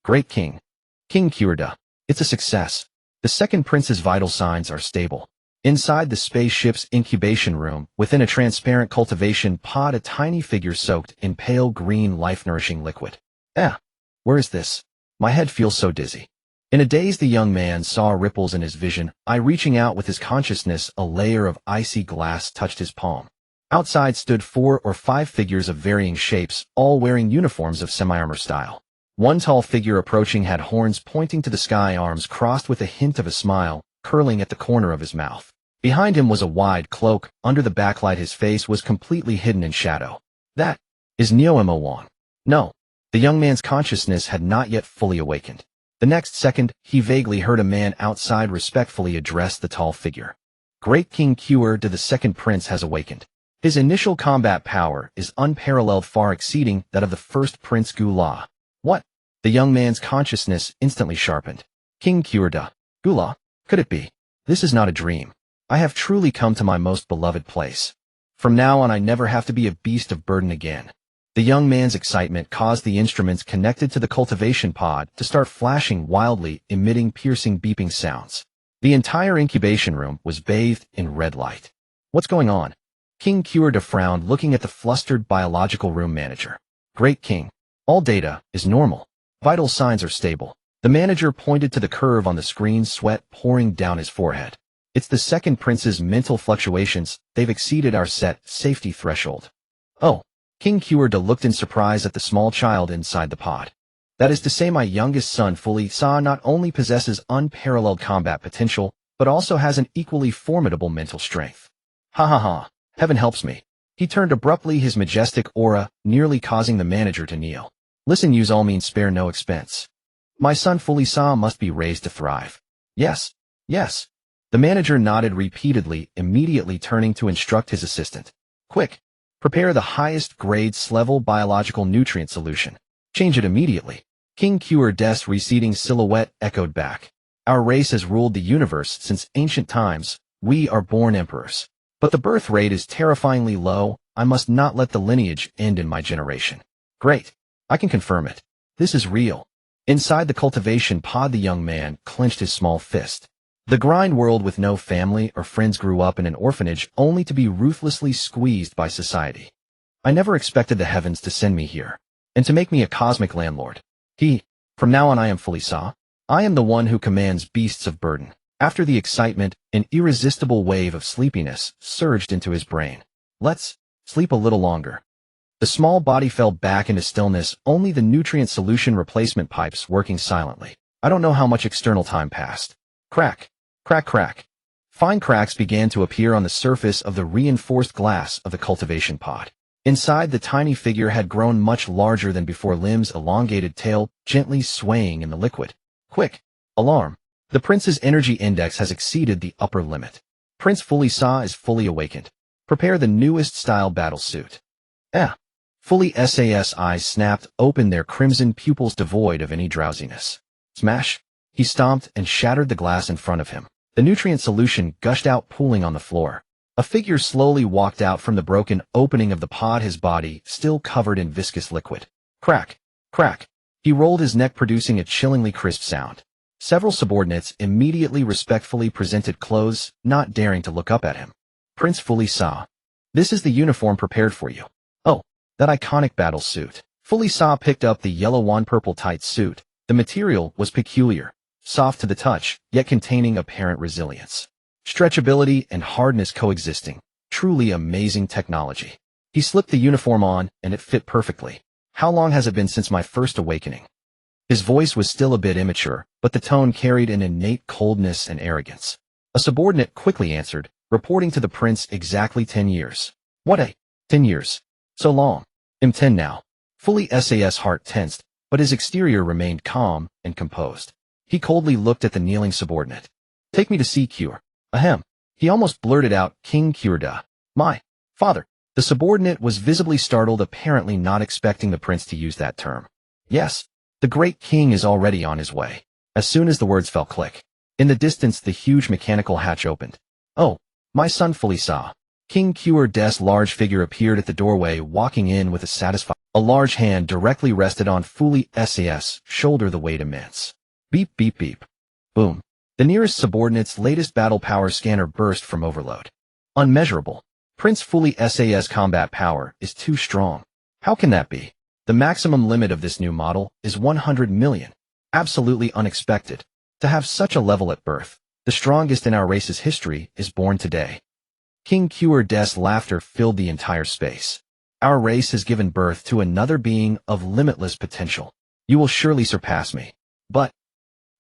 Great King. King Kurda. It's a success. The second prince's vital signs are stable. Inside the spaceship's incubation room, within a transparent cultivation pod, a tiny figure soaked in pale green life-nourishing liquid. Where is this? My head feels so dizzy. In a daze, the young man saw ripples in his vision. Reaching out with his consciousness, a layer of icy glass touched his palm. Outside stood 4 or 5 figures of varying shapes, all wearing uniforms of semi-armor style. One tall figure approaching had horns pointing to the sky, arms crossed with a hint of a smile curling at the corner of his mouth. Behind him was a wide cloak. Under the backlight, his face was completely hidden in shadow. That is Neo Wong. No, the young man's consciousness had not yet fully awakened. The next second, he vaguely heard a man outside respectfully address the tall figure. Great King Kurda, the second prince has awakened. His initial combat power is unparalleled, far exceeding that of the first Prince Gula. What? The young man's consciousness instantly sharpened. King Kurda. Gula? Could it be? This is not a dream. I have truly come to my most beloved place. From now on, I never have to be a beast of burden again. The young man's excitement caused the instruments connected to the cultivation pod to start flashing wildly, emitting piercing beeping sounds. The entire incubation room was bathed in red light. What's going on? King Kurda frowned, looking at the flustered biological room manager. Great King. All data is normal. Vital signs are stable. The manager pointed to the curve on the screen, sweat pouring down his forehead. It's the second prince's mental fluctuations. They've exceeded our set safety threshold. Oh. King Kurda looked in surprise at the small child inside the pod. That is to say, my youngest son Fully Sa not only possesses unparalleled combat potential, but also has an equally formidable mental strength. Ha ha ha. Heaven helps me. He turned abruptly, his majestic aura nearly causing the manager to kneel. Listen, use all means, spare no expense. My son Fully Sa must be raised to thrive. Yes. Yes. The manager nodded repeatedly, immediately turning to instruct his assistant. Quick. Prepare the highest grades level biological nutrient solution. Change it immediately. King Kurda's receding silhouette echoed back. Our race has ruled the universe since ancient times. We are born emperors. But the birth rate is terrifyingly low. I must not let the lineage end in my generation. Great. I can confirm it. This is real. Inside the cultivation pod, the young man clenched his small fist. The grind world with no family or friends, grew up in an orphanage only to be ruthlessly squeezed by society. I never expected the heavens to send me here, and to make me a cosmic landlord. From now on I am Fully Sa. I am the one who commands beasts of burden. After the excitement, an irresistible wave of sleepiness surged into his brain. Let's sleep a little longer. The small body fell back into stillness, only the nutrient solution replacement pipes working silently. I don't know how much external time passed. Crack, crack, crack. Fine cracks began to appear on the surface of the reinforced glass of the cultivation pod. Inside, the tiny figure had grown much larger than before, limbs, elongated tail, gently swaying in the liquid. Quick! Alarm! The prince's energy index has exceeded the upper limit. Prince Fully Sa is fully awakened. Prepare the newest style battle suit. Fully Sa's eyes snapped open, their crimson pupils devoid of any drowsiness. Smash! He stomped and shattered the glass in front of him. The nutrient solution gushed out, pooling on the floor. A figure slowly walked out from the broken opening of the pod, his body still covered in viscous liquid. Crack! Crack! He rolled his neck, producing a chillingly crisp sound. Several subordinates immediately respectfully presented clothes, not daring to look up at him. Prince Fully Sa. This is the uniform prepared for you. Oh, that iconic battle suit. Fully Sa picked up the yellow wand purple tight suit. The material was peculiar, soft to the touch, yet containing apparent resilience. Stretchability and hardness coexisting. Truly amazing technology. He slipped the uniform on, and it fit perfectly. How long has it been since my first awakening? His voice was still a bit immature, but the tone carried an innate coldness and arrogance. A subordinate quickly answered, reporting to the prince, exactly 10 years. What 10 years? So long. I'm 10 now. Fully Sa's heart tensed, but his exterior remained calm and composed. He coldly looked at the kneeling subordinate. Take me to see Cure. Ahem. He almost blurted out, King Kurda. My father. The subordinate was visibly startled, apparently not expecting the prince to use that term. Yes. The great king is already on his way. As soon as the words fell, click. In the distance, the huge mechanical hatch opened. Oh, my son Fully Sa. King Kurda's large figure appeared at the doorway, walking in with a satisfied A large hand directly rested on Fully SAS' shoulder, the weight immense. Beep, beep, beep. Boom. The nearest subordinate's latest battle power scanner burst from overload. Unmeasurable. Prince Fully SAS' combat power is too strong. How can that be? The maximum limit of this new model is 100 million. Absolutely unexpected. To have such a level at birth, the strongest in our race's history, is born today. King Qerda's laughter filled the entire space. Our race has given birth to another being of limitless potential. You will surely surpass me. But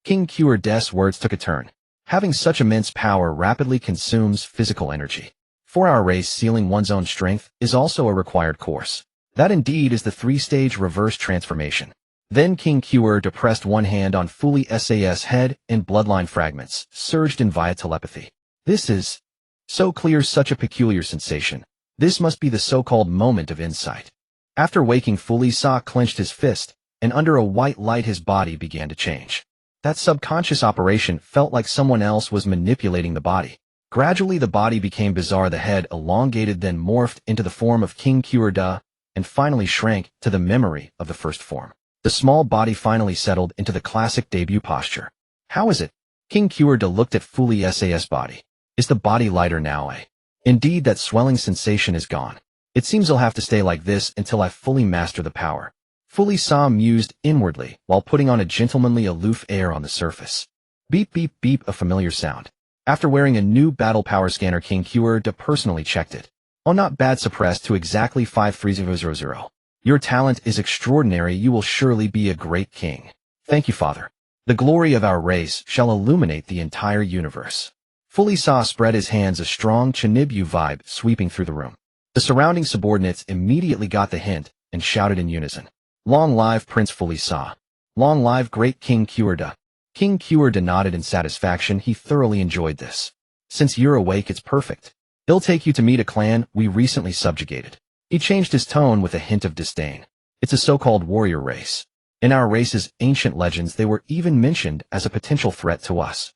King Qerda's words took a turn. Having such immense power rapidly consumes physical energy. For our race, sealing one's own strength is also a required course. That indeed is the three-stage reverse transformation. Then King Qerda pressed one hand on Fully SAS' head, and bloodline fragments surged in via telepathy. This is so clear, such a peculiar sensation. This must be the so-called moment of insight. After waking, Fully Sa clenched his fist, and under a white light his body began to change. That subconscious operation felt like someone else was manipulating the body. Gradually the body became bizarre, the head elongated, then morphed into the form of King Qerda, and finally shrank to the memory of the first form. The small body finally settled into the classic debut posture. How is it? King Qerda looked at Fully SAS' body. Is the body lighter now, eh? Indeed, that swelling sensation is gone. It seems I'll have to stay like this until I fully master the power. Fully Sa mused inwardly while putting on a gentlemanly aloof air on the surface. Beep, beep, beep, a familiar sound. After wearing a new battle power scanner, King Qerda personally checked it. Oh, not bad, suppressed to exactly 53000. Your talent is extraordinary. You will surely be a great king. Thank you, Father. The glory of our race shall illuminate the entire universe. Fully Sa spread his hands, a strong Chinibyu vibe sweeping through the room. The surrounding subordinates immediately got the hint and shouted in unison. Long live Prince Fully Sa. Long live great King Qerda. King Qerda nodded in satisfaction. He thoroughly enjoyed this. Since you're awake, it's perfect. They'll take you to meet a clan we recently subjugated. He changed his tone with a hint of disdain. It's a so-called warrior race. In our race's ancient legends, they were even mentioned as a potential threat to us.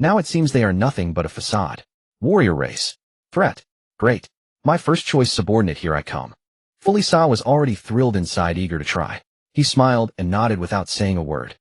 Now it seems they are nothing but a facade. Warrior race. Threat. Great. My first choice subordinate, here I come. Fully Sa was already thrilled inside, eager to try. He smiled and nodded without saying a word.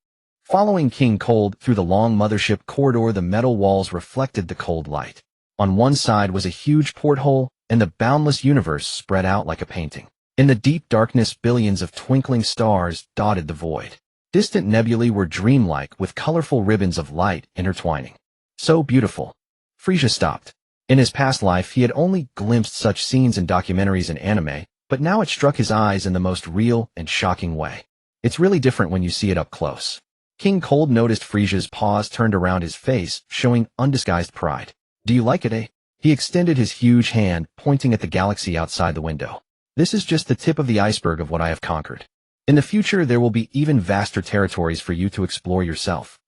Following King Cold through the long mothership corridor, the metal walls reflected the cold light. On one side was a huge porthole, and the boundless universe spread out like a painting. In the deep darkness, billions of twinkling stars dotted the void. Distant nebulae were dreamlike, with colorful ribbons of light intertwining. So beautiful. Frieza stopped. In his past life, he had only glimpsed such scenes in documentaries and anime, but now it struck his eyes in the most real and shocking way. It's really different when you see it up close. King Cold noticed Frieza's paws turned around his face, showing undisguised pride. Do you like it, eh? He extended his huge hand, pointing at the galaxy outside the window. This is just the tip of the iceberg of what I have conquered. In the future, there will be even vaster territories for you to explore yourself.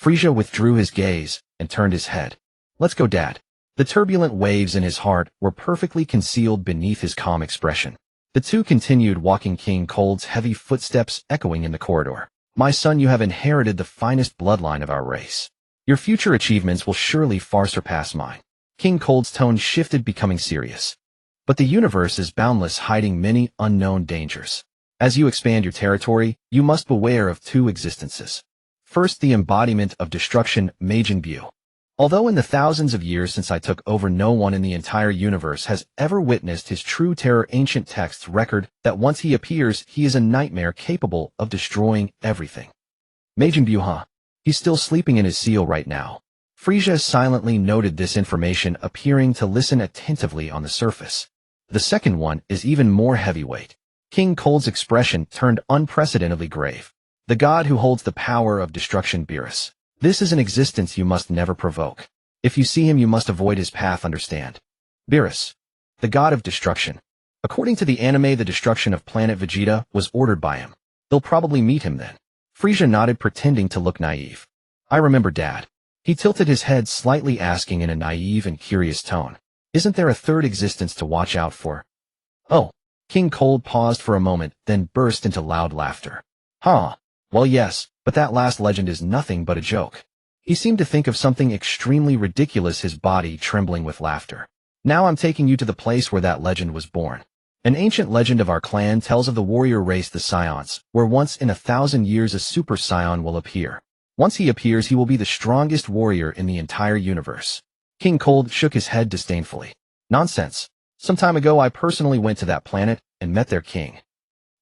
Frieza withdrew his gaze and turned his head. Let's go, Dad. The turbulent waves in his heart were perfectly concealed beneath his calm expression. The two continued walking, King Cold's heavy footsteps echoing in the corridor. My son, you have inherited the finest bloodline of our race. Your future achievements will surely far surpass mine. King Cold's tone shifted, becoming serious. But the universe is boundless, hiding many unknown dangers. As you expand your territory, you must beware of two existences. First, the embodiment of destruction, Majin Buu. Although in the thousands of years since I took over, no one in the entire universe has ever witnessed his true terror. Ancient texts record that once he appears, he is a nightmare capable of destroying everything. Majin Buu, huh? He's still sleeping in his seal right now. Frieza silently noted this information, appearing to listen attentively on the surface. The second one is even more heavyweight. King Cold's expression turned unprecedentedly grave. The god who holds the power of destruction, Beerus. This is an existence you must never provoke. If you see him, you must avoid his path, understand? Beerus, the god of destruction. According to the anime, the destruction of planet Vegeta was ordered by him. They'll probably meet him then. Frieza nodded, pretending to look naive. I remember, Dad. He tilted his head slightly, asking in a naive and curious tone. Isn't there a third existence to watch out for? Oh. King Cold paused for a moment, then burst into loud laughter. Huh. Well, yes, but that last legend is nothing but a joke. He seemed to think of something extremely ridiculous, his body trembling with laughter. Now I'm taking you to the place where that legend was born. An ancient legend of our clan tells of the warrior race the Saiyans, where once in 1,000 years a Super Saiyan will appear. Once he appears, he will be the strongest warrior in the entire universe. King Cold shook his head disdainfully. Nonsense. Some time ago I personally went to that planet and met their king.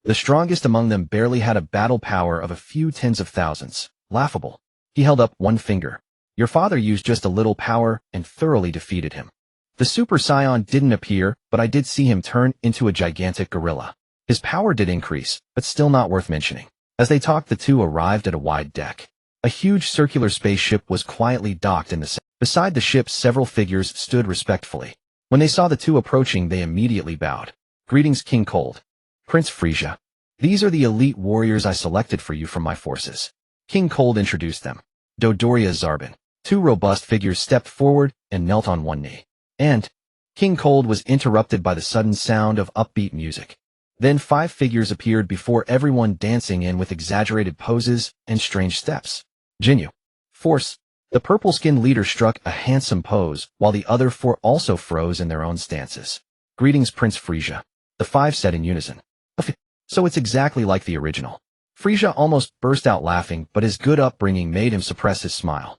The strongest among them barely had a battle power of a few tens of thousands. Laughable. He held up one finger. Your father used just a little power and thoroughly defeated him. The Super Saiyan didn't appear, but I did see him turn into a gigantic gorilla. His power did increase, but still not worth mentioning. As they talked, the two arrived at a wide deck. A huge circular spaceship was quietly docked in the center. Beside the ship, several figures stood respectfully. When they saw the two approaching, they immediately bowed. Greetings, King Cold. Prince Frieza. These are the elite warriors I selected for you from my forces. King Cold introduced them. Dodoria, Zarbin. Two robust figures stepped forward and knelt on one knee. And King Cold was interrupted by the sudden sound of upbeat music. Then 5 figures appeared before everyone, dancing in with exaggerated poses and strange steps. Jinyu. Force. The purple-skinned leader struck a handsome pose, while the other 4 also froze in their own stances. Greetings, Prince Frieza. The 5 said in unison. So it's exactly like the original. Frieza almost burst out laughing, but his good upbringing made him suppress his smile.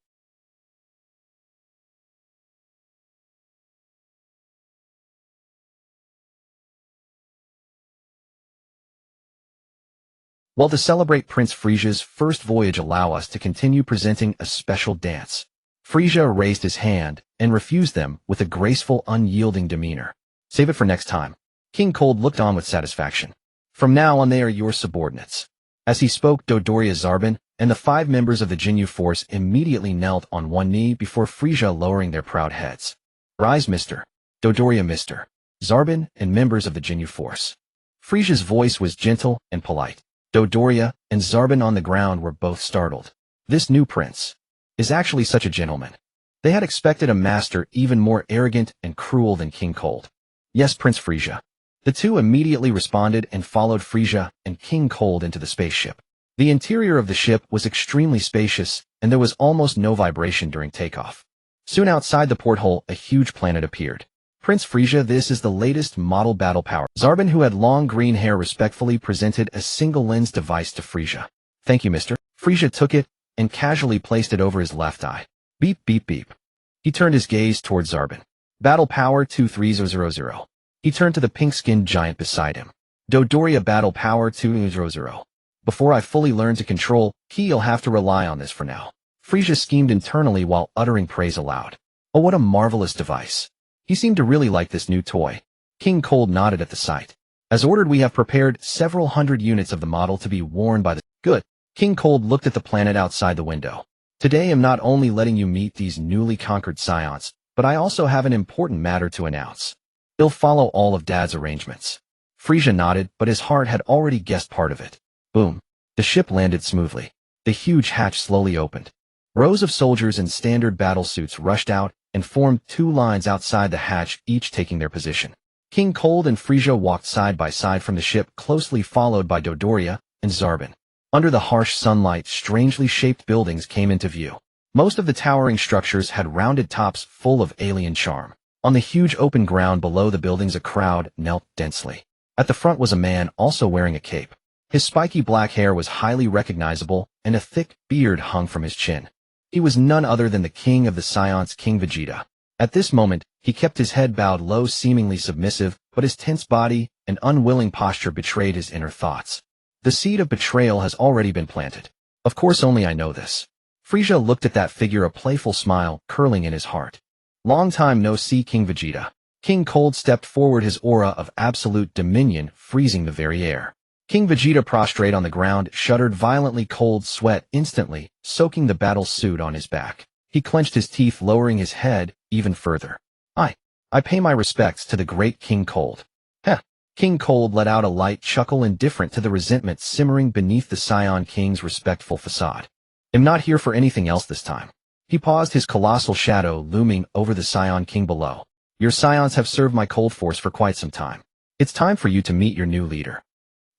Well, to celebrate Prince Frieza's first voyage, allow us to continue presenting a special dance. Frieza raised his hand and refused them with a graceful, unyielding demeanor. Save it for next time. King Cold looked on with satisfaction. From now on, they are your subordinates. As he spoke, Dodoria, Zarbin, and the 5 members of the Jinyu force immediately knelt on one knee before Frieza, lowering their proud heads. Rise, Mr. Dodoria, Mr. Zarbin, and members of the Jinyu force. Frieza's voice was gentle and polite. Dodoria and Zarbin on the ground were both startled. This new prince is actually such a gentleman. They had expected a master even more arrogant and cruel than King Cold. Yes, Prince Frieza. The two immediately responded and followed Frieza and King Cold into the spaceship. The interior of the ship was extremely spacious, and there was almost no vibration during takeoff. Soon outside the porthole, a huge planet appeared. Prince Frieza, this is the latest model battle power. Zarbin, who had long green hair, respectfully presented a single lens device to Frieza. Thank you, Mr. Frieza took it and casually placed it over his left eye. Beep, beep, beep. He turned his gaze toward Zarbin. Battle power 23000. He turned to the pink-skinned giant beside him. Dodoria, battle power 200. Before I fully learn to control, you'll have to rely on this for now. Frieza schemed internally while uttering praise aloud. Oh, what a marvelous device. He seemed to really like this new toy. King Cold nodded at the sight. As ordered, we have prepared several hundred units of the model to be worn by the... Good. King Cold looked at the planet outside the window. Today I'm not only letting you meet these newly conquered Saiyans, but I also have an important matter to announce. They'll follow all of Dad's arrangements. Frieza nodded, but his heart had already guessed part of it. Boom. The ship landed smoothly. The huge hatch slowly opened. Rows of soldiers in standard battle suits rushed out and formed 2 lines outside the hatch, each taking their position. King Cold and Frieza walked side by side from the ship, closely followed by Dodoria and Zarbin. Under the harsh sunlight, strangely shaped buildings came into view. Most of the towering structures had rounded tops full of alien charm. On the huge open ground below the buildings, a crowd knelt densely. At the front was a man, also wearing a cape. His spiky black hair was highly recognizable, and a thick beard hung from his chin. He was none other than the king of the Saiyans, King Vegeta. At this moment, he kept his head bowed low, seemingly submissive, but his tense body and unwilling posture betrayed his inner thoughts. The seed of betrayal has already been planted. Of course, only I know this. Frieza looked at that figure, a playful smile curling in his heart. Long time no see, King Vegeta. King Cold stepped forward, his aura of absolute dominion freezing the very air. King Vegeta, prostrate on the ground, shuddered violently, cold sweat instantly soaking the battle suit on his back. He clenched his teeth, lowering his head even further. I pay my respects to the great King Cold. Heh. King Cold let out a light chuckle, indifferent to the resentment simmering beneath the Saiyan King's respectful facade. I'm not here for anything else this time. He paused, his colossal shadow looming over the Saiyan King below. Your Saiyans have served my Cold Force for quite some time. It's time for you to meet your new leader.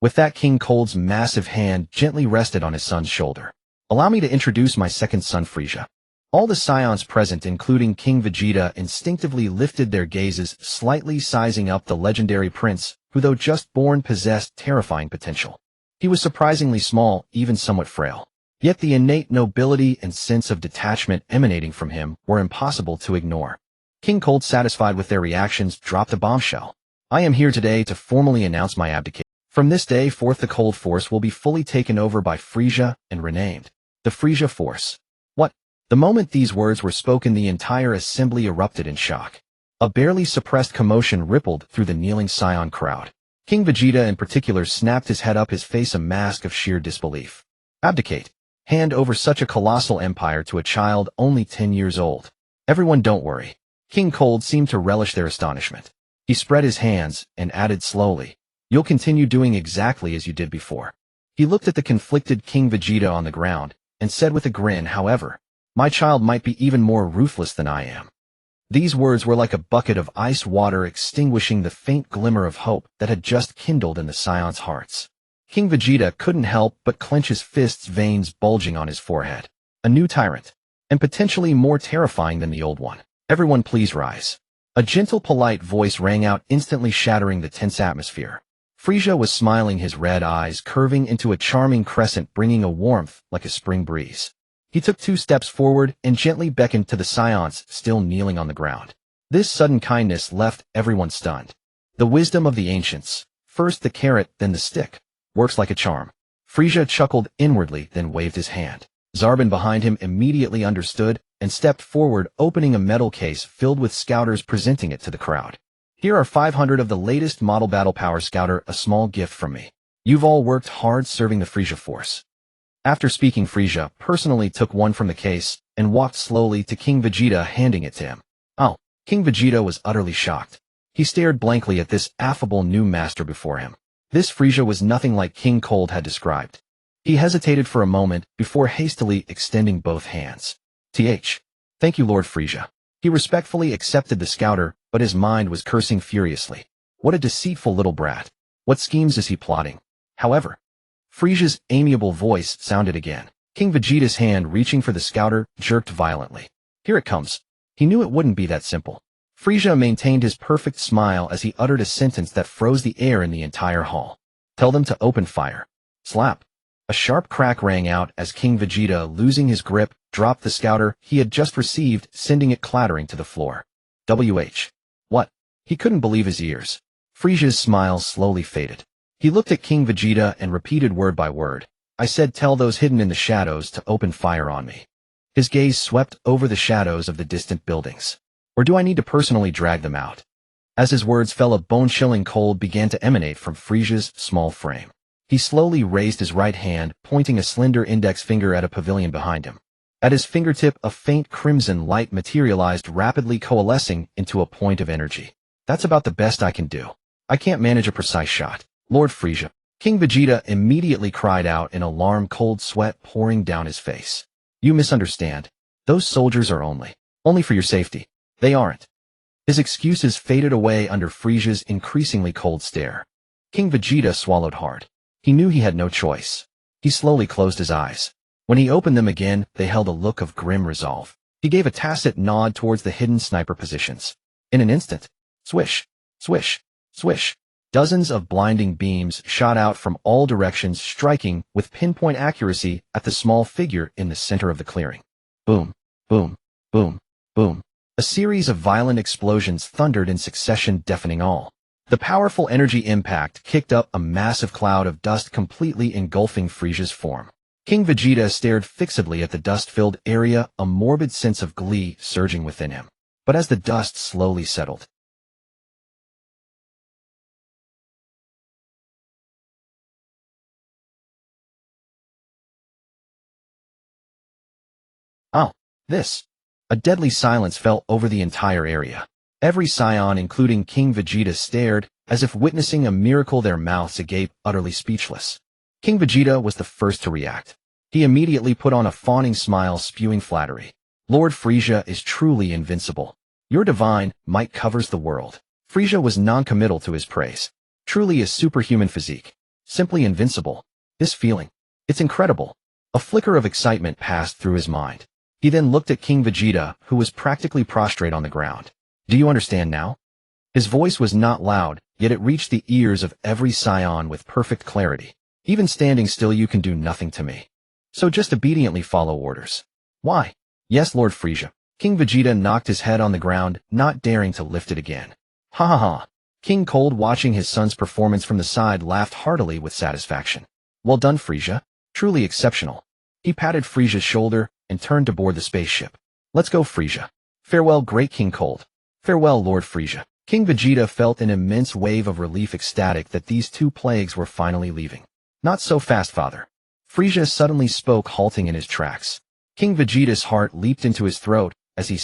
With that, King Cold's massive hand gently rested on his son's shoulder. Allow me to introduce my second son, Frieza. All the Saiyans present, including King Vegeta, instinctively lifted their gazes, slightly sizing up the legendary prince, who though just born possessed terrifying potential. He was surprisingly small, even somewhat frail. Yet the innate nobility and sense of detachment emanating from him were impossible to ignore. King Cold, satisfied with their reactions, dropped a bombshell. I am here today to formally announce my abdication. From this day forth, the Cold Force will be fully taken over by Frieza and renamed the Frieza Force. What? The moment these words were spoken, the entire assembly erupted in shock. A barely suppressed commotion rippled through the kneeling Saiyan crowd. King Vegeta in particular snapped his head up, his face a mask of sheer disbelief. Abdicate? Hand over such a colossal empire to a child only 10 years old? Everyone, don't worry. King Cold seemed to relish their astonishment. He spread his hands and added slowly, "You'll continue doing exactly as you did before." He looked at the conflicted King Vegeta on the ground and said with a grin, "However, my child might be even more ruthless than I am." These words were like a bucket of ice water, extinguishing the faint glimmer of hope that had just kindled in the Saiyans' hearts. King Vegeta couldn't help but clench his fists, veins bulging on his forehead. A new tyrant, and potentially more terrifying than the old one. "Everyone please rise." A gentle, polite voice rang out, instantly shattering the tense atmosphere. Frieza was smiling, his red eyes curving into a charming crescent, bringing a warmth like a spring breeze. He took 2 steps forward and gently beckoned to the Saiyans still kneeling on the ground. This sudden kindness left everyone stunned. The wisdom of the ancients, first the carrot, then the stick, works like a charm. Frieza chuckled inwardly, then waved his hand. Zarbon behind him immediately understood and stepped forward, opening a metal case filled with scouters, presenting it to the crowd. "Here are 500 of the latest model battle power scouter, a small gift from me. You've all worked hard serving the Frieza Force." After speaking, Frieza personally took one from the case and walked slowly to King Vegeta, handing it to him. Oh, King Vegeta was utterly shocked. He stared blankly at this affable new master before him. This Frieza was nothing like King Cold had described. He hesitated for a moment before hastily extending both hands. Thank you, Lord Frieza." He respectfully accepted the scouter, but his mind was cursing furiously. What a deceitful little brat. What schemes is he plotting? However, Frieza's amiable voice sounded again. King Vegeta's hand, reaching for the scouter, jerked violently. "Here it comes." He knew it wouldn't be that simple. Frieza maintained his perfect smile as he uttered a sentence that froze the air in the entire hall. "Tell them to open fire." Slap. A sharp crack rang out as King Vegeta, losing his grip, dropped the scouter he had just received, sending it clattering to the floor. What? He couldn't believe his ears. Frieza's smile slowly faded. He looked at King Vegeta and repeated word by word, "I said tell those hidden in the shadows to open fire on me." His gaze swept over the shadows of the distant buildings. "Or do I need to personally drag them out?" As his words fell, a bone-chilling cold began to emanate from Frieza's small frame. He slowly raised his right hand, pointing a slender index finger at a pavilion behind him. At his fingertip, a faint crimson light materialized, rapidly coalescing into a point of energy. "That's about the best I can do. I can't manage a precise shot, Lord Frieza." King Vegeta immediately cried out in alarm, cold sweat pouring down his face. "You misunderstand. Those soldiers are only for your safety. They aren't." His excuses faded away under Frieza's increasingly cold stare. King Vegeta swallowed hard. He knew he had no choice. He slowly closed his eyes. When he opened them again, they held a look of grim resolve. He gave a tacit nod towards the hidden sniper positions. In an instant, swish, swish, swish, dozens of blinding beams shot out from all directions, striking with pinpoint accuracy at the small figure in the center of the clearing. Boom, boom, boom, boom. A series of violent explosions thundered in succession, deafening all. The powerful energy impact kicked up a massive cloud of dust, completely engulfing Frieza's form. King Vegeta stared fixedly at the dust-filled area, a morbid sense of glee surging within him. But as the dust slowly settled, "Oh, this!" A deadly silence fell over the entire area. Every Saiyan, including King Vegeta, stared, as if witnessing a miracle, their mouths agape, utterly speechless. King Vegeta was the first to react. He immediately put on a fawning smile, spewing flattery. "Lord Frieza is truly invincible. Your divine might covers the world." Frieza was non-committal to his praise. "Truly a superhuman physique. Simply invincible. This feeling. It's incredible." A flicker of excitement passed through his mind. He then looked at King Vegeta, who was practically prostrate on the ground. Do you understand now? His voice was not loud, yet it reached the ears of every Saiyan with perfect clarity. Even standing still you can do nothing to me. So just obediently follow orders. Why? Yes, Lord Frieza. King Vegeta knocked his head on the ground, not daring to lift it again. Ha ha ha. King Cold, watching his son's performance from the side, laughed heartily with satisfaction. Well done, Frieza. Truly exceptional. He patted Frieza's shoulder and turned to board the spaceship. Let's go, Frieza. Farewell, great King Cold. Farewell, Lord Frieza. King Vegeta felt an immense wave of relief, ecstatic that these two plagues were finally leaving. Not so fast, father. Frieza suddenly spoke, halting in his tracks. King Vegeta's heart leaped into his throat as he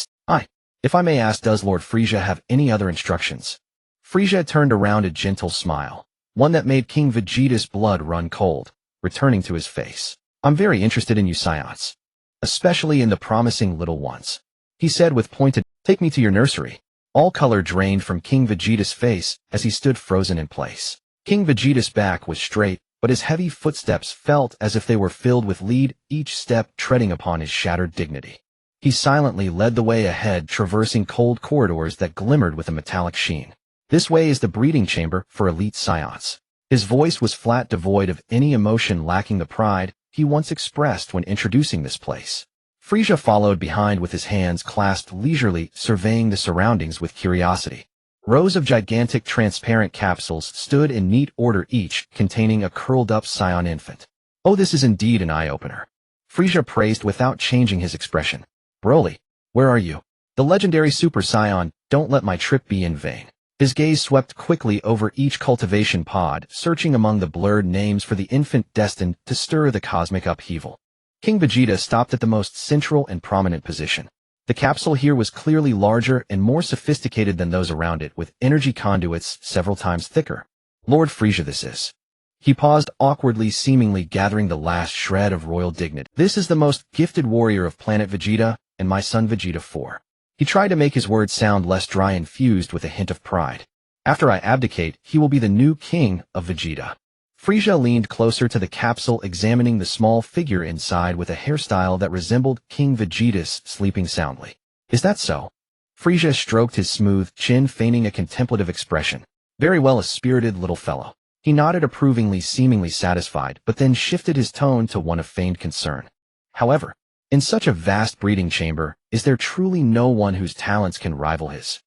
if I may ask, does Lord Frieza have any other instructions? Frieza turned around, a gentle smile, one that made King Vegeta's blood run cold, returning to his face. I'm very interested in you Saiyans, especially in the promising little ones, he said with pointed, take me to your nursery. All color drained from King Vegeta's face as he stood frozen in place. King Vegeta's back was straight, but his heavy footsteps felt as if they were filled with lead, each step treading upon his shattered dignity. He silently led the way ahead, traversing cold corridors that glimmered with a metallic sheen. This way is the breeding chamber for elite Saiyans. His voice was flat, devoid of any emotion, lacking the pride he once expressed when introducing this place. Frieza followed behind with his hands clasped, leisurely surveying the surroundings with curiosity. Rows of gigantic transparent capsules stood in neat order, each containing a curled-up Saiyan infant. Oh, this is indeed an eye-opener, Frieza praised without changing his expression. Broly, where are you? The legendary Super Saiyan, don't let my trip be in vain. His gaze swept quickly over each cultivation pod, searching among the blurred names for the infant destined to stir the cosmic upheaval. King Vegeta stopped at the most central and prominent position. The capsule here was clearly larger and more sophisticated than those around it, with energy conduits several times thicker. Lord Frieza, this is. He paused awkwardly, seemingly gathering the last shred of royal dignity. This is the most gifted warrior of planet Vegeta, and my son Vegeta 4. He tried to make his words sound less dry and fused with a hint of pride. After I abdicate, he will be the new king of Vegeta. Frieza leaned closer to the capsule, examining the small figure inside with a hairstyle that resembled King Vegeta's, sleeping soundly. Is that so? Frieza stroked his smooth chin, feigning a contemplative expression. Very well, a spirited little fellow. He nodded approvingly, seemingly satisfied, but then shifted his tone to one of feigned concern. However, in such a vast breeding chamber, is there truly no one whose talents can rival his?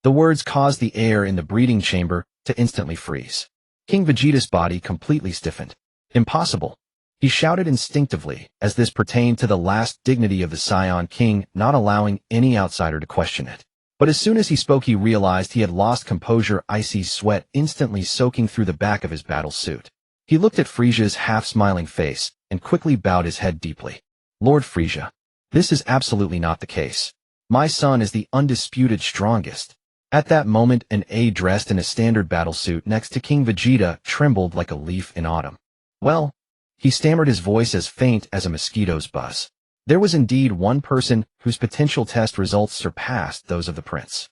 The words caused the air in the breeding chamber to instantly freeze. King Vegeta's body completely stiffened. Impossible, he shouted instinctively, as this pertained to the last dignity of the Saiyan King, not allowing any outsider to question it. But as soon as he spoke, he realized he had lost composure, icy sweat instantly soaking through the back of his battle suit. He looked at Frieza's half-smiling face and quickly bowed his head deeply. Lord Frieza, this is absolutely not the case. My son is the undisputed strongest. At that moment, an aide dressed in a standard battle suit next to King Vegeta trembled like a leaf in autumn. Well, he stammered, his voice as faint as a mosquito's buzz. There was indeed one person whose potential test results surpassed those of the prince.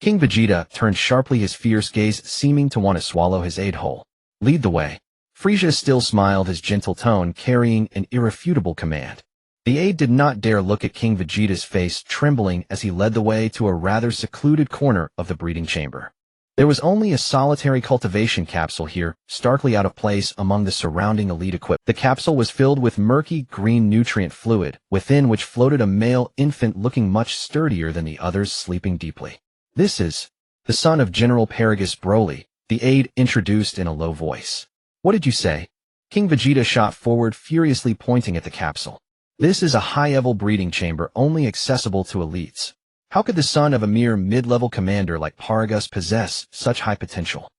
King Vegeta turned sharply, his fierce gaze seeming to want to swallow his aide whole. Lead the way. Frieza still smiled, his gentle tone carrying an irrefutable command. The aide did not dare look at King Vegeta's face, trembling as he led the way to a rather secluded corner of the breeding chamber. There was only a solitary cultivation capsule here, starkly out of place among the surrounding elite equipment. The capsule was filled with murky green nutrient fluid, within which floated a male infant looking much sturdier than the others, sleeping deeply. This is the son of General Paragus Broly, the aide introduced in a low voice. What did you say? King Vegeta shot forward, furiously pointing at the capsule. This is a high-level breeding chamber only accessible to elites. How could the son of a mere mid-level commander like Paragus possess such high potential?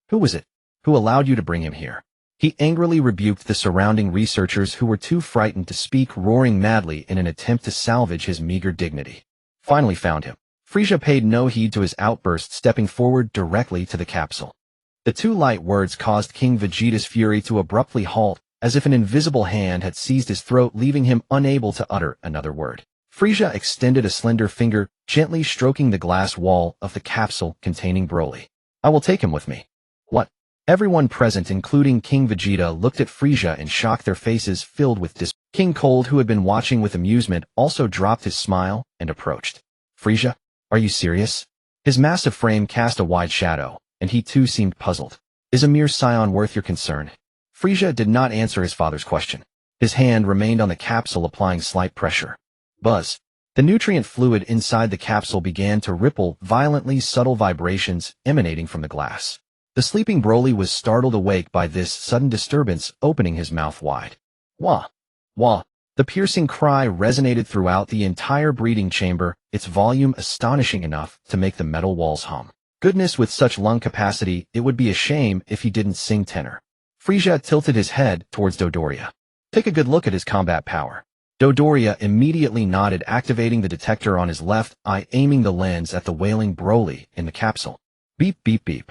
Who was it who allowed you to bring him here? He angrily rebuked the surrounding researchers who were too frightened to speak, roaring madly in an attempt to salvage his meager dignity. Finally found him. Frieza paid no heed to his outburst, stepping forward directly to the capsule. The two light words caused King Vegeta's fury to abruptly halt, as if an invisible hand had seized his throat, leaving him unable to utter another word. Frieza extended a slender finger, gently stroking the glass wall of the capsule containing Broly. I will take him with me. What? Everyone present, including King Vegeta, looked at Frieza in shock, their faces filled with disbelief. King Cold, who had been watching with amusement, also dropped his smile and approached. Frieza, are you serious? His massive frame cast a wide shadow, and he too seemed puzzled. Is a mere Saiyan worth your concern? Frieza did not answer his father's question. His hand remained on the capsule, applying slight pressure. Buzz. The nutrient fluid inside the capsule began to ripple violently, subtle vibrations emanating from the glass. The sleeping Broly was startled awake by this sudden disturbance, opening his mouth wide. Wah! Wah! The piercing cry resonated throughout the entire breeding chamber, its volume astonishing enough to make the metal walls hum. Goodness, with such lung capacity, it would be a shame if he didn't sing tenor. Frieza tilted his head towards Dodoria. Take a good look at his combat power. Dodoria immediately nodded, activating the detector on his left eye, aiming the lens at the wailing Broly in the capsule. Beep, beep, beep.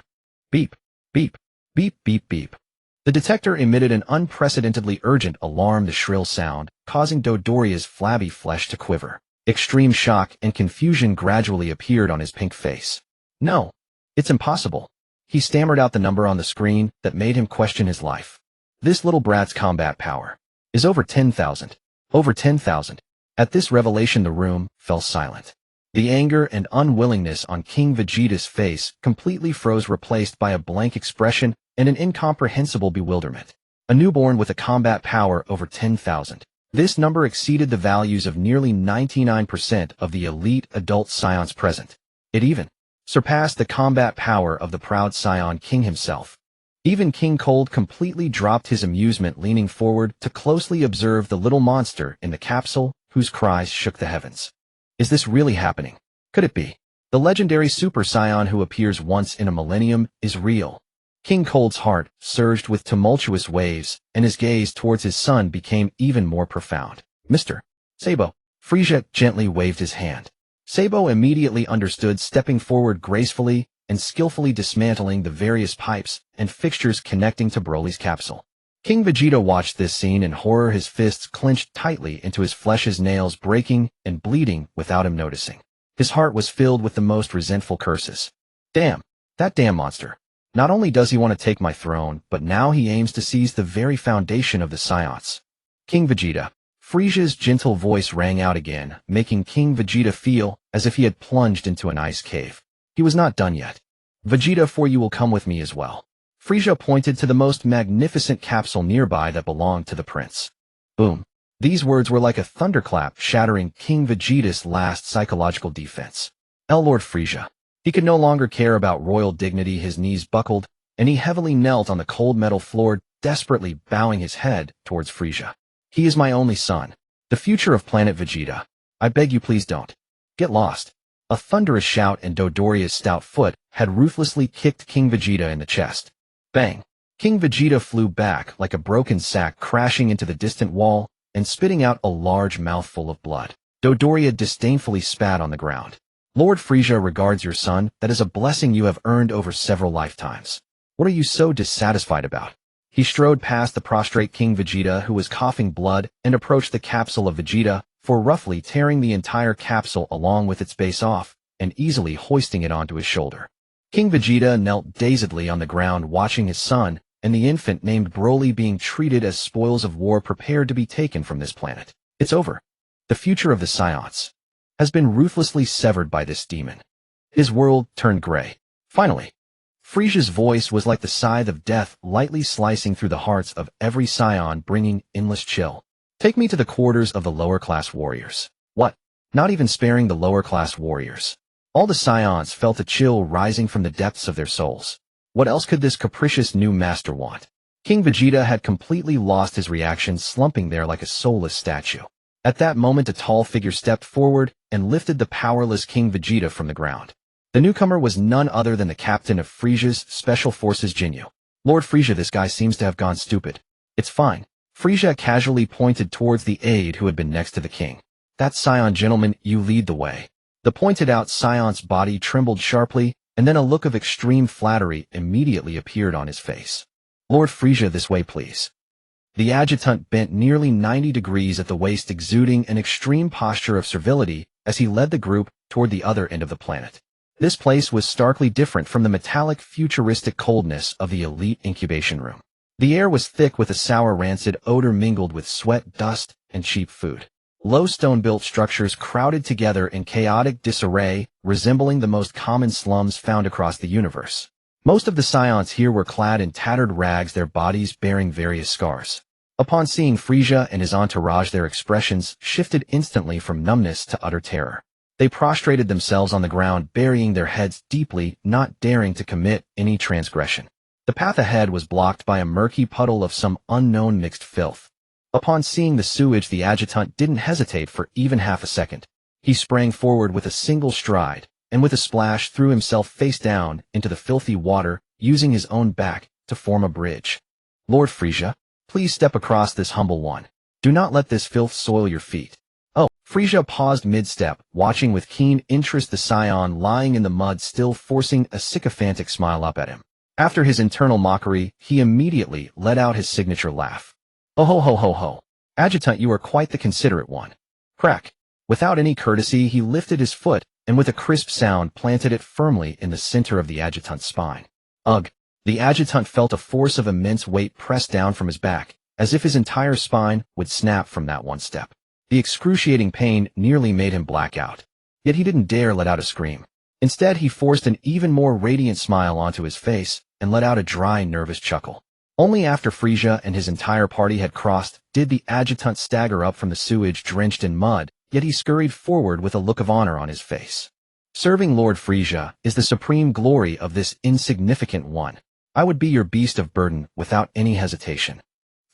Beep, beep, beep, beep, beep. The detector emitted an unprecedentedly urgent alarm, the shrill sound, causing Dodoria's flabby flesh to quiver. Extreme shock and confusion gradually appeared on his pink face. No, it's impossible. He stammered out the number on the screen that made him question his life. This little brat's combat power is over 10,000. Over 10,000. At this revelation, the room fell silent. The anger and unwillingness on King Vegeta's face completely froze, replaced by a blank expression and an incomprehensible bewilderment. A newborn with a combat power over 10,000. This number exceeded the values of nearly 99% of the elite adult Saiyans present. It even surpassed the combat power of the proud Saiyan King himself. Even King Cold completely dropped his amusement, leaning forward to closely observe the little monster in the capsule, whose cries shook the heavens. Is this really happening? Could it be? The legendary Super Saiyan who appears once in a millennium is real. King Cold's heart surged with tumultuous waves, and his gaze towards his son became even more profound. Mr. Sabo. Frieza gently waved his hand. Sabo immediately understood, stepping forward gracefully and skillfully dismantling the various pipes and fixtures connecting to Broly's capsule. King Vegeta watched this scene in horror, his fists clenched tightly into his flesh, his nails breaking and bleeding without him noticing. His heart was filled with the most resentful curses. Damn, that damn monster. Not only does he want to take my throne, but now he aims to seize the very foundation of the Saiyans. King Vegeta. Frieza's gentle voice rang out again, making King Vegeta feel as if he had plunged into an ice cave. He was not done yet. Vegeta, for you will come with me as well. Frieza pointed to the most magnificent capsule nearby that belonged to the prince. Boom. These words were like a thunderclap, shattering King Vegeta's last psychological defense. Lord Frieza. He could no longer care about royal dignity. His knees buckled, and he heavily knelt on the cold metal floor, desperately bowing his head towards Frieza. He is my only son, the future of planet Vegeta. I beg you, please don't get lost. A thunderous shout, and Dodoria's stout foot had ruthlessly kicked King Vegeta in the chest. Bang! King Vegeta flew back like a broken sack, crashing into the distant wall and spitting out a large mouthful of blood. Dodoria disdainfully spat on the ground. Lord Frieza regards your son, that is a blessing you have earned over several lifetimes. What are you so dissatisfied about? He strode past the prostrate King Vegeta, who was coughing blood, and approached the capsule of Vegeta, for roughly tearing the entire capsule along with its base off, and easily hoisting it onto his shoulder. King Vegeta knelt dazedly on the ground, watching his son and the infant named Broly being treated as spoils of war, prepared to be taken from this planet. It's over. The future of the Saiyans has been ruthlessly severed by this demon. His world turned gray. Finally, Frieza's voice was like the scythe of death, lightly slicing through the hearts of every Saiyan, bringing endless chill. Take me to the quarters of the lower-class warriors. What? Not even sparing the lower-class warriors. All the Saiyans felt a chill rising from the depths of their souls. What else could this capricious new master want? King Vegeta had completely lost his reaction, slumping there like a soulless statue. At that moment, a tall figure stepped forward and lifted the powerless King Vegeta from the ground. The newcomer was none other than the captain of Frieza's Special Forces, Jinyu. Lord Frieza, this guy seems to have gone stupid. It's fine. Frieza casually pointed towards the aide who had been next to the king. That Saiyan gentleman, you lead the way. The pointed-out Scion's body trembled sharply, and then a look of extreme flattery immediately appeared on his face. Lord Frieza, this way, please. The adjutant bent nearly 90 degrees at the waist, exuding an extreme posture of servility as he led the group toward the other end of the planet. This place was starkly different from the metallic, futuristic coldness of the elite incubation room. The air was thick with a sour, rancid odor mingled with sweat, dust, and cheap food. Low stone-built structures crowded together in chaotic disarray, resembling the most common slums found across the universe. Most of the Scions here were clad in tattered rags, their bodies bearing various scars. Upon seeing Frieza and his entourage, their expressions shifted instantly from numbness to utter terror. They prostrated themselves on the ground, burying their heads deeply, not daring to commit any transgression. The path ahead was blocked by a murky puddle of some unknown mixed filth. Upon seeing the sewage, the adjutant didn't hesitate for even half a second. He sprang forward with a single stride, and with a splash threw himself face down into the filthy water, using his own back to form a bridge. Lord Frieza, please step across this humble one. Do not let this filth soil your feet. Oh, Frieza paused mid-step, watching with keen interest the Scion lying in the mud, still forcing a sycophantic smile up at him. After his internal mockery, he immediately let out his signature laugh. Oh ho ho ho ho. Adjutant, you are quite the considerate one. Crack. Without any courtesy, he lifted his foot, and with a crisp sound planted it firmly in the center of the adjutant's spine. Ugh. The adjutant felt a force of immense weight press down from his back, as if his entire spine would snap from that one step. The excruciating pain nearly made him black out. Yet he didn't dare let out a scream. Instead, he forced an even more radiant smile onto his face and let out a dry, nervous chuckle. Only after Frieza and his entire party had crossed did the adjutant stagger up from the sewage drenched in mud, yet he scurried forward with a look of honor on his face. Serving Lord Frieza is the supreme glory of this insignificant one. I would be your beast of burden without any hesitation.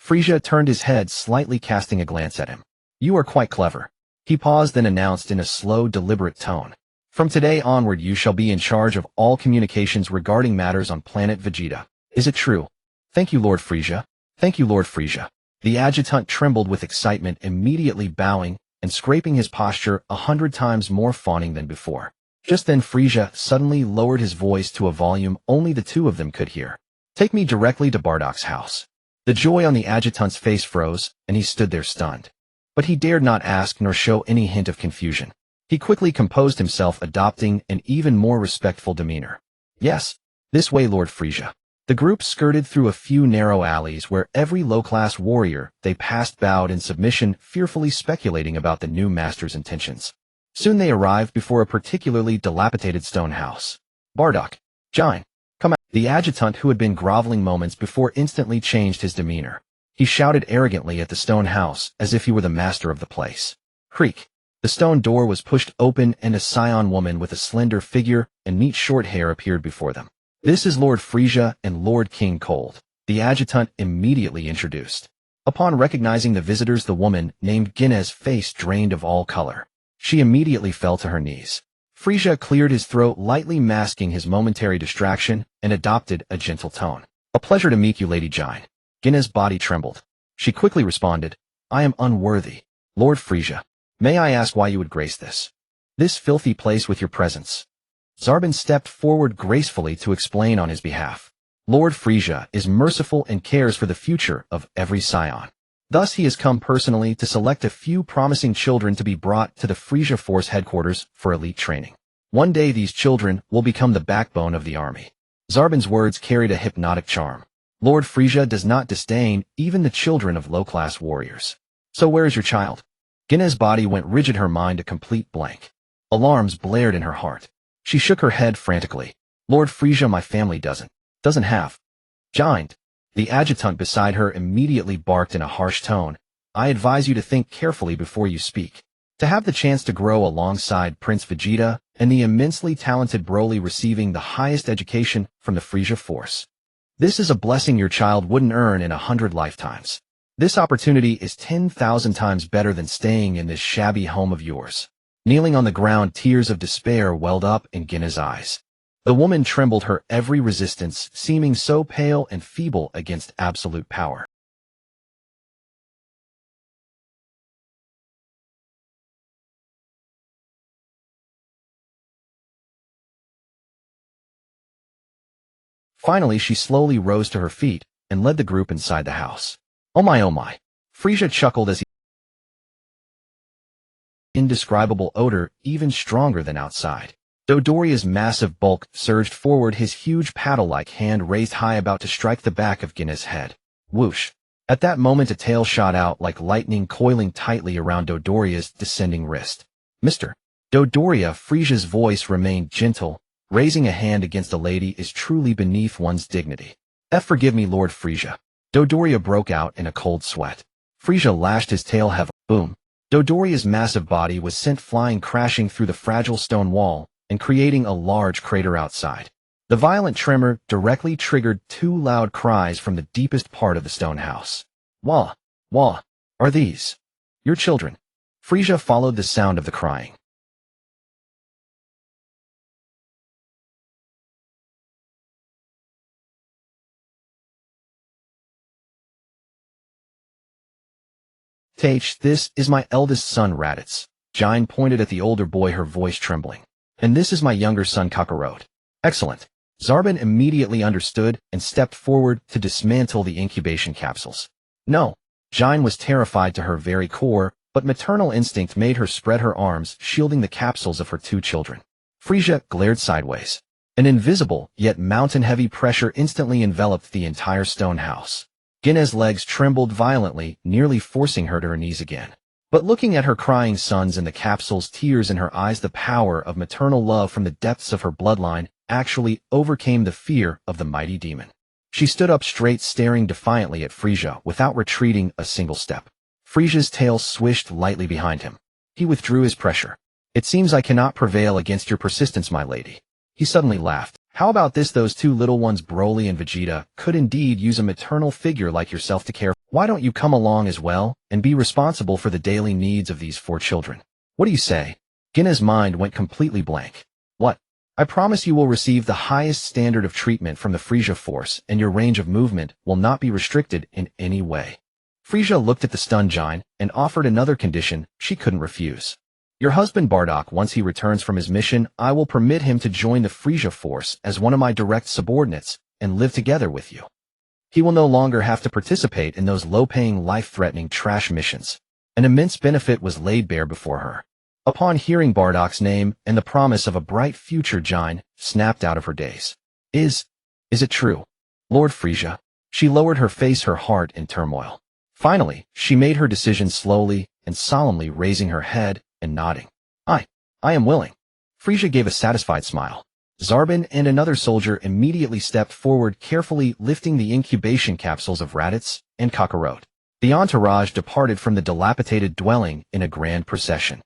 Frieza turned his head slightly, casting a glance at him. You are quite clever. He paused, then announced in a slow, deliberate tone. From today onward you shall be in charge of all communications regarding matters on planet Vegeta. Is it true? Thank you, Lord Frieza. Thank you, Lord Frieza. The adjutant trembled with excitement, immediately bowing and scraping his posture 100 times more fawning than before. Just then Frieza suddenly lowered his voice to a volume only the two of them could hear. Take me directly to Bardock's house. The joy on the adjutant's face froze, and he stood there stunned. But he dared not ask nor show any hint of confusion. He quickly composed himself, adopting an even more respectful demeanor. Yes, this way, Lord Frieza. The group skirted through a few narrow alleys where every low-class warrior they passed bowed in submission, fearfully speculating about the new master's intentions. Soon they arrived before a particularly dilapidated stone house. Bardock, Jine, come out. The adjutant, who had been groveling moments before, instantly changed his demeanor. He shouted arrogantly at the stone house as if he were the master of the place. Creak. The stone door was pushed open and a Scion woman with a slender figure and neat short hair appeared before them. This is Lord Frieza and Lord King Cold, the adjutant immediately introduced. Upon recognizing the visitors, the woman, named Ginna's face drained of all color. She immediately fell to her knees. Frieza cleared his throat, lightly masking his momentary distraction, and adopted a gentle tone. A pleasure to meet you, Lady Jine. Ginna's body trembled. She quickly responded, I am unworthy. Lord Frieza, may I ask why you would grace this filthy place with your presence? Zarbon stepped forward gracefully to explain on his behalf. Lord Frieza is merciful and cares for the future of every Scion. Thus he has come personally to select a few promising children to be brought to the Frieza Force headquarters for elite training. One day these children will become the backbone of the army. Zarbon's words carried a hypnotic charm. Lord Frieza does not disdain even the children of low-class warriors. So where is your child? Ginna's body went rigid, her mind a complete blank. Alarms blared in her heart. She shook her head frantically. Lord Frieza, my family doesn't have. Giant. The adjutant beside her immediately barked in a harsh tone. I advise you to think carefully before you speak. To have the chance to grow alongside Prince Vegeta and the immensely talented Broly, receiving the highest education from the Frieza Force. This is a blessing your child wouldn't earn in 100 lifetimes. This opportunity is 10,000 times better than staying in this shabby home of yours. Kneeling on the ground, tears of despair welled up in Ginna's eyes. The woman trembled, her every resistance seeming so pale and feeble against absolute power. Finally, she slowly rose to her feet and led the group inside the house. Oh my, Frieza chuckled as he indescribable odor, even stronger than outside. Dodoria's massive bulk surged forward, his huge paddle-like hand raised high, about to strike the back of Ginna's head. Whoosh! At that moment a tail shot out like lightning, coiling tightly around Dodoria's descending wrist. Mr. Dodoria, Frieza's voice remained gentle. Raising a hand against a lady is truly beneath one's dignity. Forgive me, Lord Frieza. Dodoria broke out in a cold sweat. Frieza lashed his tail heavily. Boom! Dodoria's massive body was sent flying, crashing through the fragile stone wall and creating a large crater outside. The violent tremor directly triggered two loud cries from the deepest part of the stone house. Wah! Wah! Are these your children? Frieza followed the sound of the crying. This is my eldest son, Raditz. Jine pointed at the older boy, her voice trembling. And this is my younger son, Kakarot. Excellent. Zarbon immediately understood and stepped forward to dismantle the incubation capsules. No. Jine was terrified to her very core, but maternal instinct made her spread her arms, shielding the capsules of her two children. Frieza glared sideways. An invisible, yet mountain-heavy pressure instantly enveloped the entire stone house. Ginna's legs trembled violently, nearly forcing her to her knees again. But looking at her crying sons and the capsules, tears in her eyes, the power of maternal love from the depths of her bloodline actually overcame the fear of the mighty demon. She stood up straight, staring defiantly at Frieza without retreating a single step. Frieza's tail swished lightly behind him. He withdrew his pressure. It seems I cannot prevail against your persistence, my lady. He suddenly laughed. How about this? Those two little ones, Broly and Vegeta, could indeed use a maternal figure like yourself to care. Why don't you come along as well and be responsible for the daily needs of these four children? What do you say? Ginna's mind went completely blank. What? I promise you will receive the highest standard of treatment from the Frieza Force, and your range of movement will not be restricted in any way. Frieza looked at the stunned Jine and offered another condition she couldn't refuse. Your husband Bardock, once he returns from his mission, I will permit him to join the Frieza Force as one of my direct subordinates and live together with you. He will no longer have to participate in those low-paying, life-threatening trash missions. An immense benefit was laid bare before her. Upon hearing Bardock's name and the promise of a bright future, Jine snapped out of her daze. Is it true? Lord Frieza? She lowered her face, her heart in turmoil. Finally, she made her decision slowly and solemnly, raising her head and nodding. I am willing. Frieza gave a satisfied smile. Zarbon and another soldier immediately stepped forward, carefully lifting the incubation capsules of Raditz and Kakarot. The entourage departed from the dilapidated dwelling in a grand procession.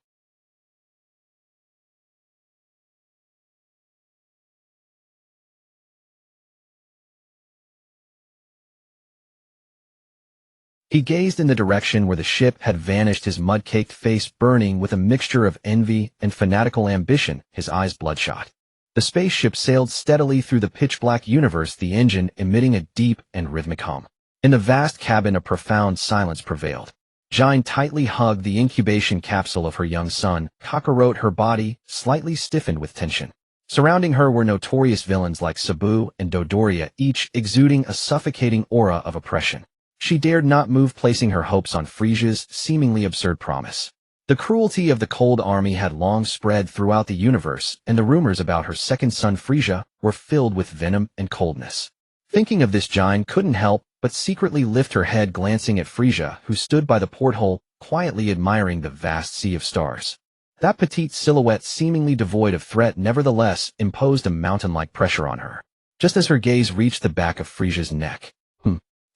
He gazed in the direction where the ship had vanished, his mud-caked face burning with a mixture of envy and fanatical ambition, his eyes bloodshot. The spaceship sailed steadily through the pitch-black universe, the engine emitting a deep and rhythmic hum. In the vast cabin, a profound silence prevailed. Jine tightly hugged the incubation capsule of her young son, Kakarot, her body slightly stiffened with tension. Surrounding her were notorious villains like Sabu and Dodoria, each exuding a suffocating aura of oppression. She dared not move, placing her hopes on Frieza's seemingly absurd promise. The cruelty of the Cold Army had long spread throughout the universe, and the rumors about her second son Frieza were filled with venom and coldness. Thinking of this, Jine couldn't help but secretly lift her head, glancing at Frieza, who stood by the porthole, quietly admiring the vast sea of stars. That petite silhouette, seemingly devoid of threat, nevertheless imposed a mountain-like pressure on her. Just as her gaze reached the back of Frieza's neck,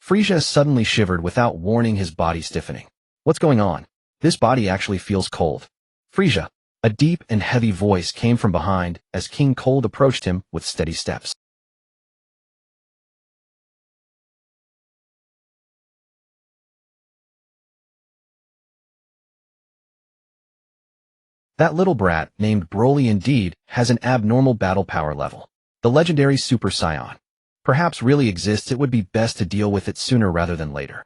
Frieza suddenly shivered without warning, his body stiffening. What's going on? This body actually feels cold. Frieza. A deep and heavy voice came from behind as King Cold approached him with steady steps. That little brat, named Broly, indeed has an abnormal battle power level. The legendary Super Saiyan perhaps really exists. It would be best to deal with it sooner rather than later.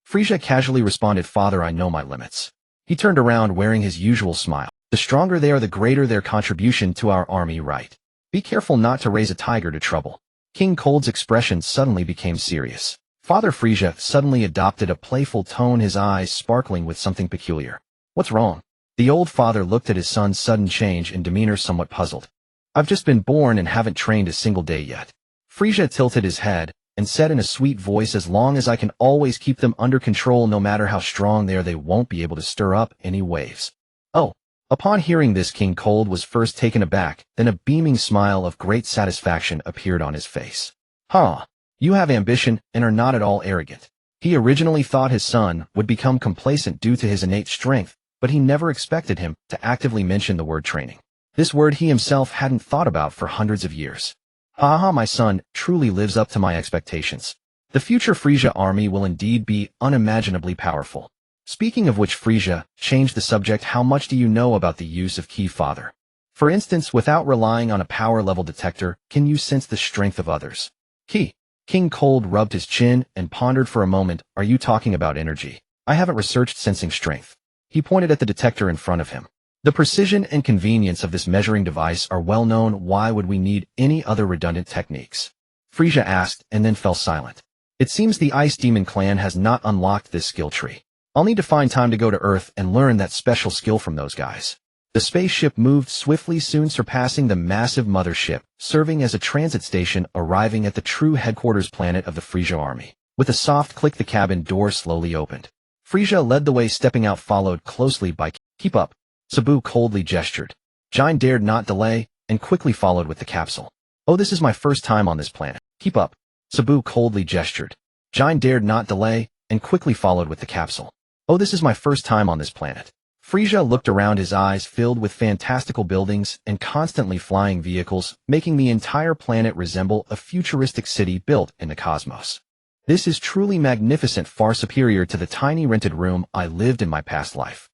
Frieza casually responded, Father, I know my limits. He turned around wearing his usual smile. The stronger they are, the greater their contribution to our army, right? Be careful not to raise a tiger to trouble. King Cold's expression suddenly became serious. Father Frieza suddenly adopted a playful tone, his eyes sparkling with something peculiar. What's wrong? The old father looked at his son's sudden change in demeanor somewhat puzzled. I've just been born and haven't trained a single day yet. Frieza tilted his head and said in a sweet voice, as long as I can always keep them under control no matter how strong they are, they won't be able to stir up any waves. Oh. Upon hearing this, King Cold was first taken aback, then a beaming smile of great satisfaction appeared on his face. Huh. You have ambition and are not at all arrogant. He originally thought his son would become complacent due to his innate strength, but he never expected him to actively mention the word training. This word he himself hadn't thought about for hundreds of years. Haha, my son truly lives up to my expectations. The future Frieza army will indeed be unimaginably powerful. Speaking of which, Frieza changed the subject. How much do you know about the use of ki, father? For instance, without relying on a power level detector, can you sense the strength of others? Ki. King Cold rubbed his chin and pondered for a moment. Are you talking about energy? I haven't researched sensing strength. He pointed at the detector in front of him. The precision and convenience of this measuring device are well known. Why would we need any other redundant techniques? Frieza asked and then fell silent. It seems the Ice Demon clan has not unlocked this skill tree. I'll need to find time to go to Earth and learn that special skill from those guys. The spaceship moved swiftly, soon surpassing the massive mothership, serving as a transit station, arriving at the true headquarters planet of the Frieza army. With a soft click, the cabin door slowly opened. Frieza led the way, stepping out, followed closely by Keep up. Sabu coldly gestured. Jine dared not delay, and quickly followed with the capsule. Oh, this is my first time on this planet. Keep up. Sabu coldly gestured. Jine dared not delay, and quickly followed with the capsule. Oh, this is my first time on this planet. Frieza looked around, his eyes filled with fantastical buildings and constantly flying vehicles, making the entire planet resemble a futuristic city built in the cosmos. This is truly magnificent, far superior to the tiny rented room I lived in my past life.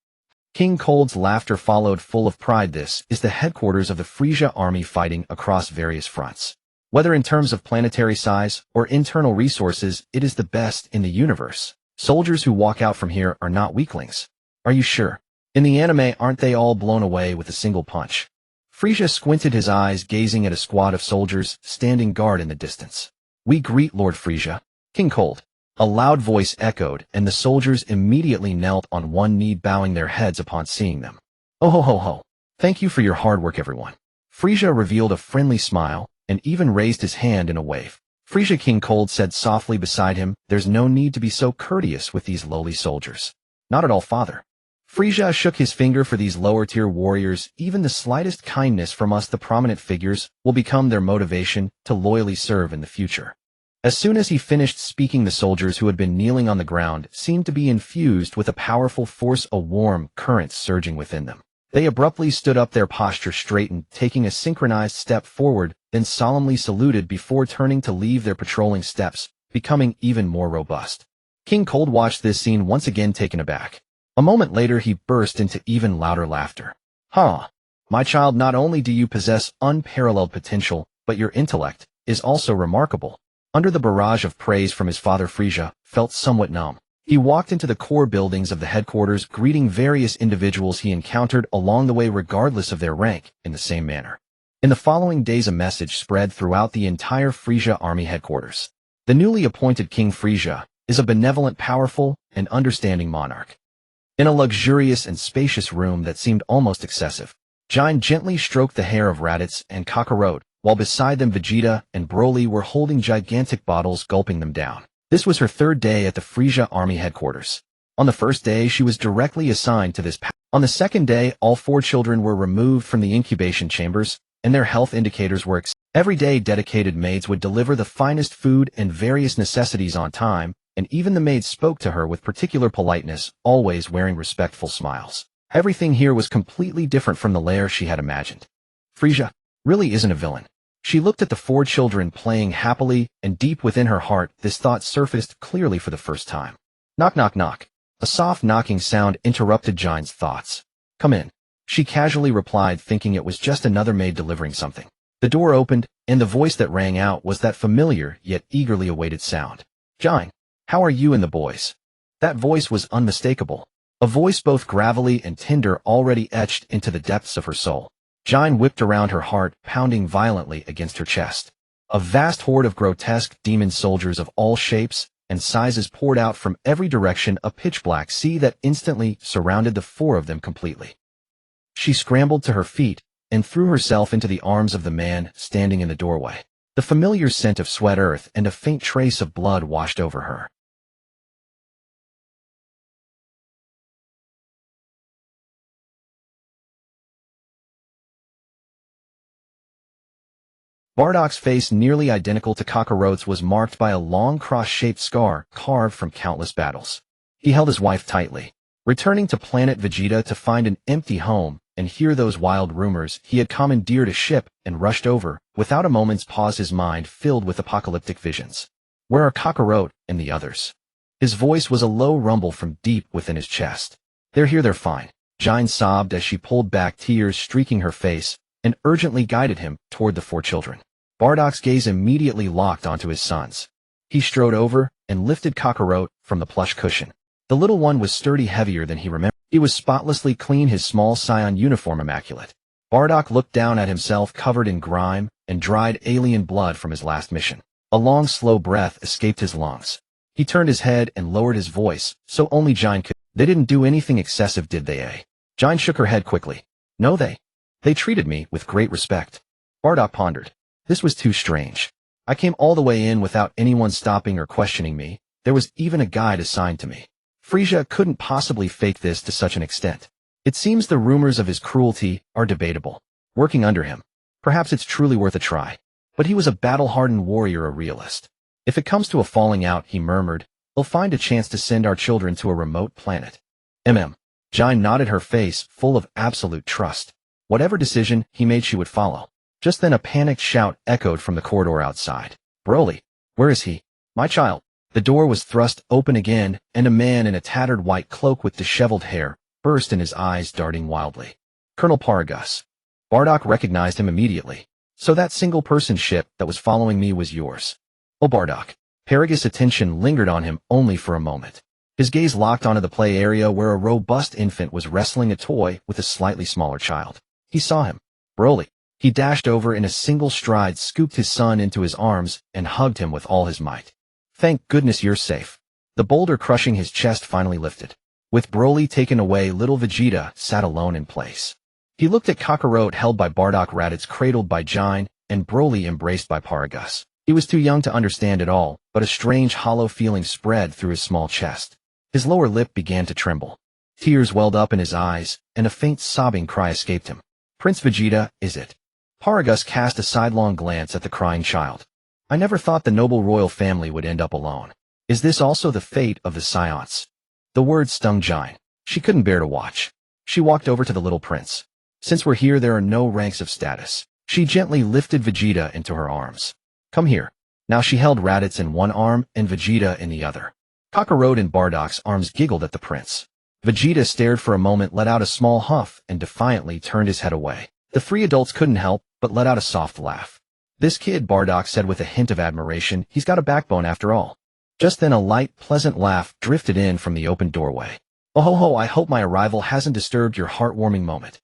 King Cold's laughter followed, full of pride. This is the headquarters of the Frieza army, fighting across various fronts. Whether in terms of planetary size or internal resources, it is the best in the universe. Soldiers who walk out from here are not weaklings. Are you sure? In the anime, aren't they all blown away with a single punch? Frieza squinted his eyes, gazing at a squad of soldiers standing guard in the distance. We greet Lord Frieza. King Cold. A loud voice echoed, and the soldiers immediately knelt on one knee, bowing their heads upon seeing them. Oh ho ho ho. Thank you for your hard work, everyone. Frieza revealed a friendly smile, and even raised his hand in a wave. Frieza, King Cold said softly beside him, there's no need to be so courteous with these lowly soldiers. Not at all, father. Frieza shook his finger. For these lower-tier warriors, even the slightest kindness from us, the prominent figures, will become their motivation to loyally serve in the future. As soon as he finished speaking, the soldiers who had been kneeling on the ground seemed to be infused with a powerful force, a warm current surging within them. They abruptly stood up, their posture straightened, taking a synchronized step forward, then solemnly saluted before turning to leave their patrolling steps, becoming even more robust. King Cold watched this scene, once again taken aback. A moment later, he burst into even louder laughter. Huh. My child, not only do you possess unparalleled potential, but your intellect is also remarkable. Under the barrage of praise from his father, Frieza felt somewhat numb. He walked into the core buildings of the headquarters, greeting various individuals he encountered along the way, regardless of their rank, in the same manner. In the following days, a message spread throughout the entire Frieza army headquarters. The newly appointed King Frieza is a benevolent, powerful, and understanding monarch. In a luxurious and spacious room that seemed almost excessive, Jine gently stroked the hair of Raditz and Kakarot, while beside them Vegeta and Broly were holding gigantic bottles, gulping them down. This was her third day at the Frieza army headquarters. On the first day, she was directly assigned to this path. On the second day, all 4 children were removed from the incubation chambers, and their health indicators were every day. Dedicated maids would deliver the finest food and various necessities on time, and even the maids spoke to her with particular politeness, always wearing respectful smiles. Everything here was completely different from the lair she had imagined. Frieza really isn't a villain. She looked at the 4 children playing happily, and deep within her heart, this thought surfaced clearly for the first time. Knock, knock, knock. A soft knocking sound interrupted Jine's thoughts. Come in. She casually replied, thinking it was just another maid delivering something. The door opened, and the voice that rang out was that familiar yet eagerly awaited sound. Jine, how are you and the boys? That voice was unmistakable. A voice both gravelly and tender, already etched into the depths of her soul. Jine whipped around, her heart pounding violently against her chest. A vast horde of grotesque demon soldiers of all shapes and sizes poured out from every direction, a pitch-black sea that instantly surrounded the 4 of them completely. She scrambled to her feet and threw herself into the arms of the man standing in the doorway. The familiar scent of sweat earth and a faint trace of blood washed over her. Bardock's face, nearly identical to Kakarot's, was marked by a long cross-shaped scar carved from countless battles. He held his wife tightly. Returning to planet Vegeta to find an empty home and hear those wild rumors, he had commandeered a ship and rushed over, without a moment's pause, his mind filled with apocalyptic visions. Where are Kakarot and the others? His voice was a low rumble from deep within his chest. They're here, they're fine. Jine sobbed as she pulled back, tears streaking her face, and urgently guided him toward the 4 children. Bardock's gaze immediately locked onto his sons. He strode over and lifted Kakarot from the plush cushion. The little one was sturdy, heavier than he remembered. He was spotlessly clean, his small Saiyan uniform immaculate. Bardock looked down at himself, covered in grime and dried alien blood from his last mission. A long, slow breath escaped his lungs. He turned his head and lowered his voice, so only Jine could. They didn't do anything excessive, did they, eh? Jine shook her head quickly. No, they treated me with great respect. Bardock pondered. This was too strange. I came all the way in without anyone stopping or questioning me. There was even a guide assigned to me. Frieza couldn't possibly fake this to such an extent. It seems the rumors of his cruelty are debatable. Working under him, perhaps it's truly worth a try. But he was a battle-hardened warrior, a realist. If it comes to a falling out, he murmured, they'll find a chance to send our children to a remote planet. Jine nodded, her face full of absolute trust. Whatever decision he made, she would follow. Just then a panicked shout echoed from the corridor outside. Broly, where is he? My child. The door was thrust open again, and a man in a tattered white cloak with disheveled hair burst in, his eyes darting wildly. Colonel Paragus. Bardock recognized him immediately. So that single-person ship that was following me was yours. Oh, Bardock. Paragus' attention lingered on him only for a moment. His gaze locked onto the play area where a robust infant was wrestling a toy with a slightly smaller child. He saw him. Broly. He dashed over in a single stride, scooped his son into his arms, and hugged him with all his might. Thank goodness you're safe. The boulder crushing his chest finally lifted. With Broly taken away, little Vegeta sat alone in place. He looked at Kakarot, held by Bardock, Raditz cradled by Jine, and Broly embraced by Paragus. He was too young to understand it all, but a strange hollow feeling spread through his small chest. His lower lip began to tremble. Tears welled up in his eyes, and a faint sobbing cry escaped him. Prince Vegeta, is it? Paragus cast a sidelong glance at the crying child. I never thought the noble royal family would end up alone. Is this also the fate of the Saiyans? The words stung Jine. She couldn't bear to watch. She walked over to the little prince. Since we're here, there are no ranks of status. She gently lifted Vegeta into her arms. Come here. Now she held Raditz in one arm and Vegeta in the other. Kakarot in Bardock's arms giggled at the prince. Vegeta stared for a moment, let out a small huff, and defiantly turned his head away. The 3 adults couldn't help but let out a soft laugh. This kid, Bardock said with a hint of admiration, he's got a backbone after all. Just then a light, pleasant laugh drifted in from the open doorway. Oh ho ho, I hope my arrival hasn't disturbed your heartwarming moment.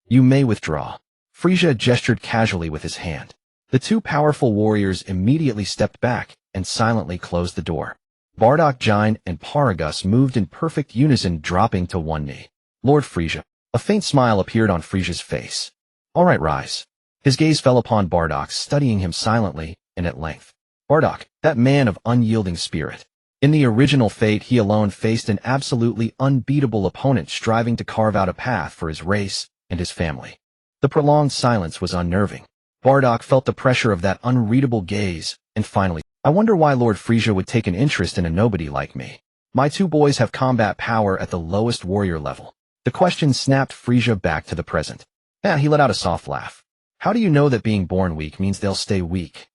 You may withdraw. Frieza gestured casually with his hand. The 2 powerful warriors immediately stepped back and silently closed the door. Bardock, Jine, and Paragus moved in perfect unison, dropping to one knee. Lord Frieza. A faint smile appeared on Frieza's face. All right, rise. His gaze fell upon Bardock, studying him silently and at length. Bardock, that man of unyielding spirit. In the original Fate, he alone faced an absolutely unbeatable opponent, striving to carve out a path for his race and his family. The prolonged silence was unnerving. Bardock felt the pressure of that unreadable gaze, and finally, I wonder why Lord Frieza would take an interest in a nobody like me. My 2 boys have combat power at the lowest warrior level. The question snapped Frieza back to the present. He let out a soft laugh. How do you know that being born weak means they'll stay weak?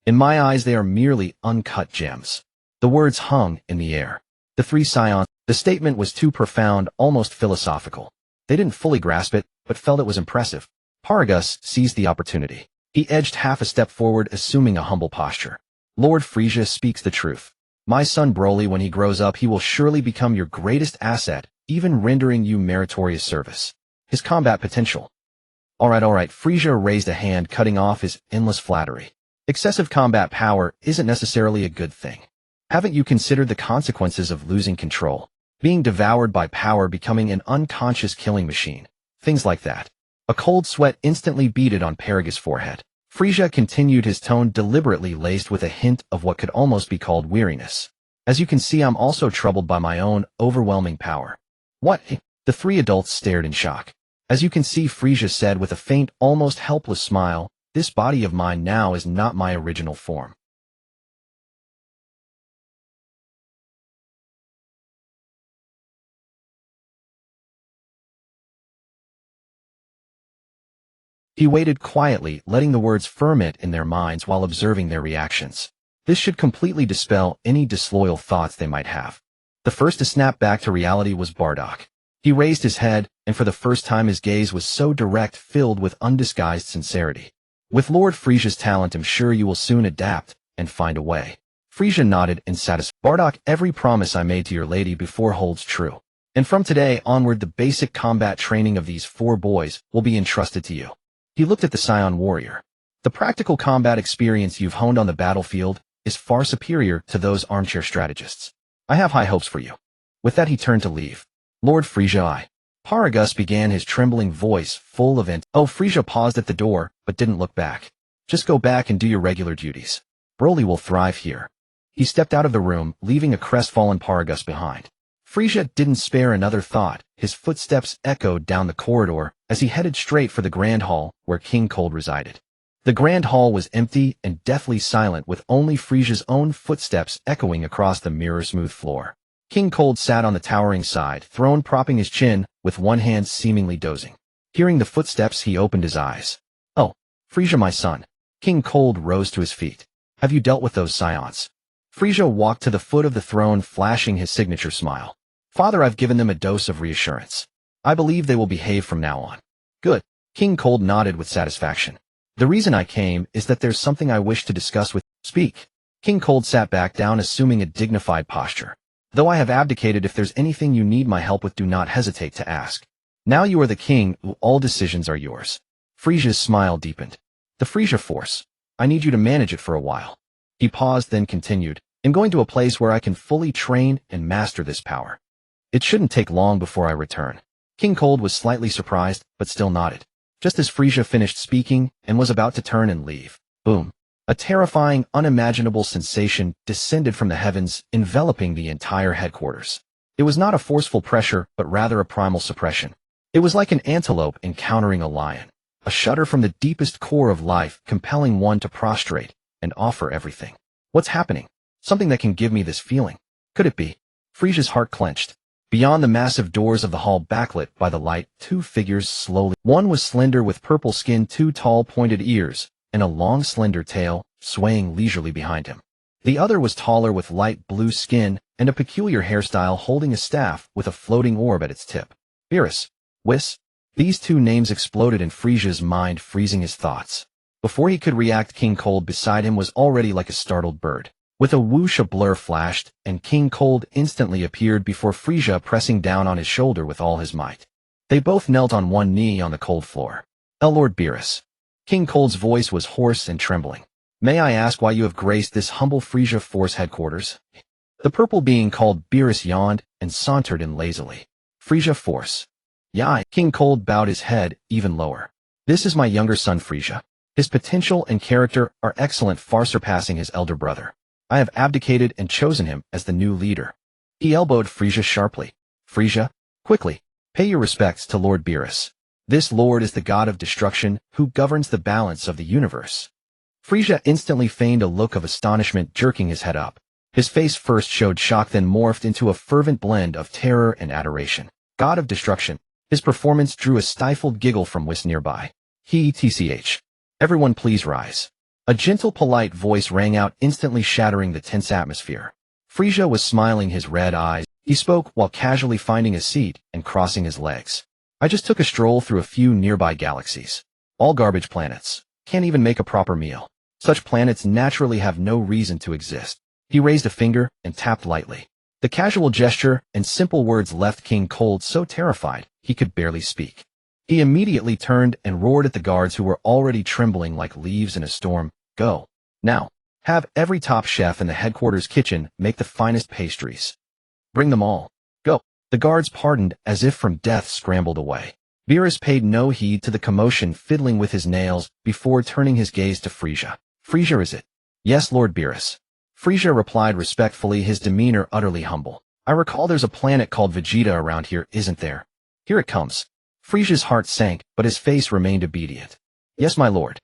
In my eyes, they are merely uncut gems. The words hung in the air. The 3 Saiyans. The statement was too profound, almost philosophical. They didn't fully grasp it, but felt it was impressive. Paragus seized the opportunity. He edged half a step forward, assuming a humble posture. Lord Frieza speaks the truth. My son Broly, when he grows up, he will surely become your greatest asset, even rendering you meritorious service. His combat potential. All right, Frieza raised a hand, cutting off his endless flattery. Excessive combat power isn't necessarily a good thing. Haven't you considered the consequences of losing control? Being devoured by power, becoming an unconscious killing machine. Things like that. A cold sweat instantly beaded on Paragus' forehead. Frieza continued, his tone deliberately laced with a hint of what could almost be called weariness. As you can see, I'm also troubled by my own overwhelming power. What? The three adults stared in shock. As you can see, Frieza said with a faint, almost helpless smile, this body of mine now is not my original form. He waited quietly, letting the words ferment in their minds while observing their reactions. This should completely dispel any disloyal thoughts they might have. The first to snap back to reality was Bardock. He raised his head, and for the first time his gaze was so direct, filled with undisguised sincerity. With Lord Frieza's talent, I'm sure you will soon adapt and find a way. Frieza nodded in satisfaction. Bardock, every promise I made to your lady before holds true. And from today onward, the basic combat training of these 4 boys will be entrusted to you. He looked at the Saiyan warrior. The practical combat experience you've honed on the battlefield is far superior to those armchair strategists. I have high hopes for you. With that, he turned to leave. Lord Frieza, Paragus began, his trembling voice full of Frieza paused at the door, but didn't look back. Just go back and do your regular duties. Broly will thrive here. He stepped out of the room, leaving a crestfallen Paragus behind. Frieza didn't spare another thought. His footsteps echoed down the corridor as he headed straight for the Grand Hall where King Cold resided. The Grand Hall was empty and deathly silent, with only Frieza's own footsteps echoing across the mirror-smooth floor. King Cold sat on the towering side throne, propping his chin, with one hand seemingly dozing. Hearing the footsteps, he opened his eyes. Oh, Frieza, my son. King Cold rose to his feet. Have you dealt with those Saiyans? Frieza walked to the foot of the throne, flashing his signature smile. Father, I've given them a dose of reassurance. I believe they will behave from now on. Good. King Cold nodded with satisfaction. The reason I came is that there's something I wish to discuss with you. Speak. King Cold sat back down, assuming a dignified posture. Though I have abdicated, if there's anything you need my help with, do not hesitate to ask. Now you are the king, all decisions are yours. Frieza's smile deepened. The Frieza Force. I need you to manage it for a while. He paused, then continued. I'm going to a place where I can fully train and master this power. It shouldn't take long before I return. King Cold was slightly surprised, but still nodded. Just as Frieza finished speaking and was about to turn and leave, boom. A terrifying, unimaginable sensation descended from the heavens, enveloping the entire headquarters. It was not a forceful pressure, but rather a primal suppression. It was like an antelope encountering a lion. A shudder from the deepest core of life, compelling one to prostrate and offer everything. What's happening? Something that can give me this feeling. Could it be? Frieza's heart clenched. Beyond the massive doors of the hall, backlit by the light, 2 figures slowly. One was slender with purple skin, 2 tall pointed ears, and a long slender tail, swaying leisurely behind him. The other was taller with light blue skin and a peculiar hairstyle, holding a staff with a floating orb at its tip. Beerus. Whis. These 2 names exploded in Frieza's mind, freezing his thoughts. Before he could react, King Cold beside him was already like a startled bird. With a whoosh, a blur flashed, and King Cold instantly appeared before Frieza, pressing down on his shoulder with all his might. They both knelt on one knee on the cold floor. Lord Beerus. King Cold's voice was hoarse and trembling. May I ask why you have graced this humble Frieza Force headquarters? The purple being called Beerus yawned and sauntered in lazily. Frieza Force. Yai. King Cold bowed his head even lower. This is my younger son Frieza. His potential and character are excellent, far surpassing his elder brother. I have abdicated and chosen him as the new leader. He elbowed Frieza sharply. Frieza, quickly, pay your respects to Lord Beerus. This lord is the god of destruction who governs the balance of the universe. Frieza instantly feigned a look of astonishment, jerking his head up. His face first showed shock, then morphed into a fervent blend of terror and adoration. God of destruction. His performance drew a stifled giggle from Whis nearby. TCH. Everyone please rise. A gentle, polite voice rang out, instantly shattering the tense atmosphere. Frieza was smiling his red eyes. He spoke while casually finding a seat and crossing his legs. I just took a stroll through a few nearby galaxies. All garbage planets. Can't even make a proper meal. Such planets naturally have no reason to exist. He raised a finger and tapped lightly. The casual gesture and simple words left King Cold so terrified he could barely speak. He immediately turned and roared at the guards, who were already trembling like leaves in a storm. Go. Now, have every top chef in the headquarters kitchen make the finest pastries. Bring them all. Go. The guards pardoned as if from death scrambled away. Beerus paid no heed to the commotion, fiddling with his nails before turning his gaze to Frieza. Frieza, is it? Yes, Lord Beerus. Frieza replied respectfully, his demeanor utterly humble. I recall there's a planet called Vegeta around here, isn't there? Here it comes. Frieza's heart sank, but his face remained obedient. Yes, my lord.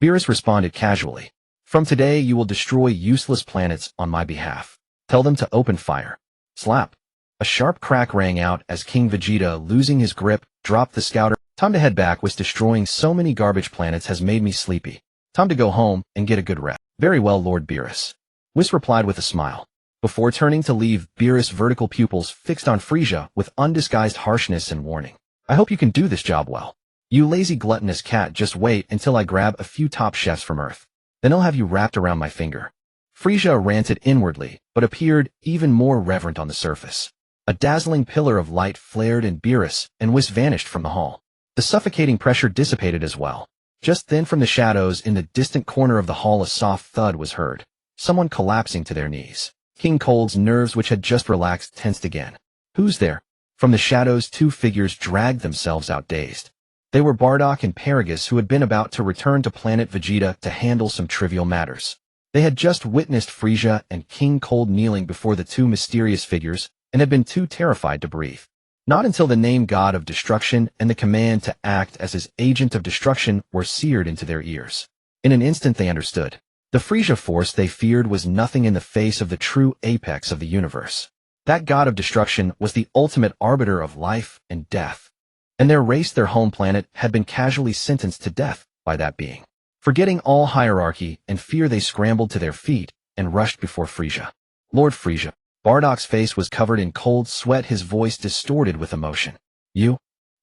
Beerus responded casually. From today you will destroy useless planets on my behalf. Tell them to open fire. Slap. A sharp crack rang out as King Vegeta, losing his grip, dropped the scouter. Time to head back. Was destroying so many garbage planets has made me sleepy. Time to go home and get a good rest. Very well, Lord Beerus. Whis replied with a smile. Before turning to leave, Beerus' vertical pupils fixed on Frieza with undisguised harshness and warning. I hope you can do this job well. You lazy gluttonous cat, just wait until I grab a few top chefs from Earth. Then I'll have you wrapped around my finger. Frieza ranted inwardly, but appeared even more reverent on the surface. A dazzling pillar of light flared in Beerus, and Whis vanished from the hall. The suffocating pressure dissipated as well. Just then from the shadows in the distant corner of the hall a soft thud was heard. Someone collapsing to their knees. King Cold's nerves, which had just relaxed, tensed again. Who's there? From the shadows, two figures dragged themselves out dazed. They were Bardock and Paragus, who had been about to return to planet Vegeta to handle some trivial matters. They had just witnessed Frieza and King Cold kneeling before the two mysterious figures and had been too terrified to breathe. Not until the name God of Destruction and the command to act as his agent of destruction were seared into their ears. In an instant they understood. The Frieza force they feared was nothing in the face of the true apex of the universe. That God of Destruction was the ultimate arbiter of life and death. And their race, their home planet, had been casually sentenced to death by that being. Forgetting all hierarchy and fear, they scrambled to their feet and rushed before Frieza. Lord Frieza. Bardock's face was covered in cold sweat, his voice distorted with emotion.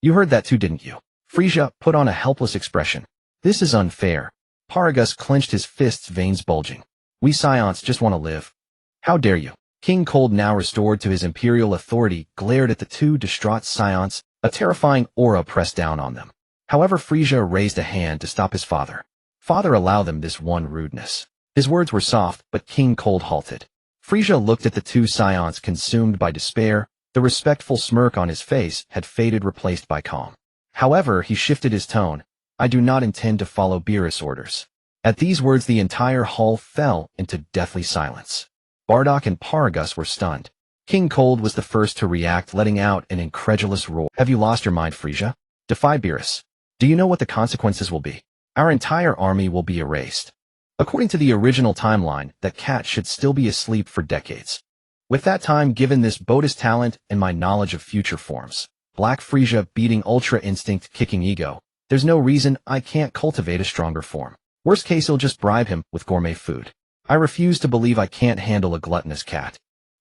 You heard that too, didn't you? Frieza put on a helpless expression. This is unfair. Paragus clenched his fists, veins bulging. We Saiyans just want to live. How dare you? King Cold, now restored to his imperial authority, glared at the two distraught Saiyans, a terrifying aura pressed down on them. However, Frieza raised a hand to stop his father. Father, allow them this one rudeness. His words were soft, but King Cold halted. Frieza looked at the two Saiyans, consumed by despair. The respectful smirk on his face had faded, replaced by calm. However, he shifted his tone. I do not intend to follow Beerus' orders. At these words, the entire hall fell into deathly silence. Bardock and Paragus were stunned. King Cold was the first to react, letting out an incredulous roar. Have you lost your mind, Frieza? Defy Beerus. Do you know what the consequences will be? Our entire army will be erased. According to the original timeline, that cat should still be asleep for decades. With that time given, this bogus talent and my knowledge of future forms. Black Frieza beating Ultra Instinct, kicking ego. There's no reason I can't cultivate a stronger form. Worst case, he'll just bribe him with gourmet food. I refuse to believe I can't handle a gluttonous cat.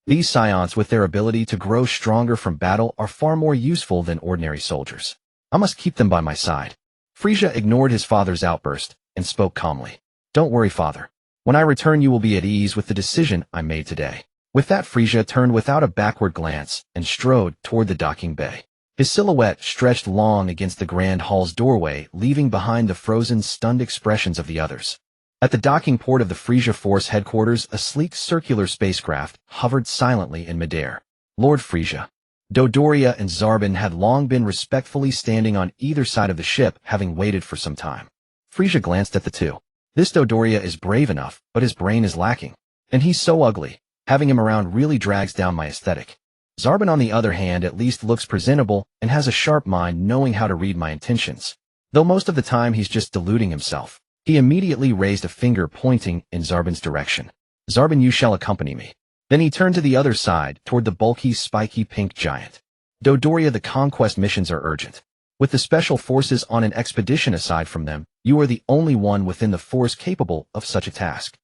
These Saiyans, with their ability to grow stronger from battle, are far more useful than ordinary soldiers. I must keep them by my side. Frieza ignored his father's outburst and spoke calmly. Don't worry, father. When I return, you will be at ease with the decision I made today. With that, Frieza turned without a backward glance and strode toward the docking bay. His silhouette stretched long against the grand hall's doorway, leaving behind the frozen, stunned expressions of the others. At the docking port of the Frieza Force headquarters, a sleek circular spacecraft hovered silently in midair. Lord Frieza. Dodoria and Zarbon had long been respectfully standing on either side of the ship, having waited for some time. Frieza glanced at the two. This Dodoria is brave enough, but his brain is lacking. And he's so ugly. Having him around really drags down my aesthetic. Zarbon, on the other hand, at least looks presentable and has a sharp mind, knowing how to read my intentions. Though most of the time he's just deluding himself. He immediately raised a finger, pointing in Zarbon's direction. Zarbon, you shall accompany me. Then he turned to the other side, toward the bulky, spiky pink giant. Dodoria, the conquest missions are urgent. With the special forces on an expedition aside from them, you are the only one within the force capable of such a task.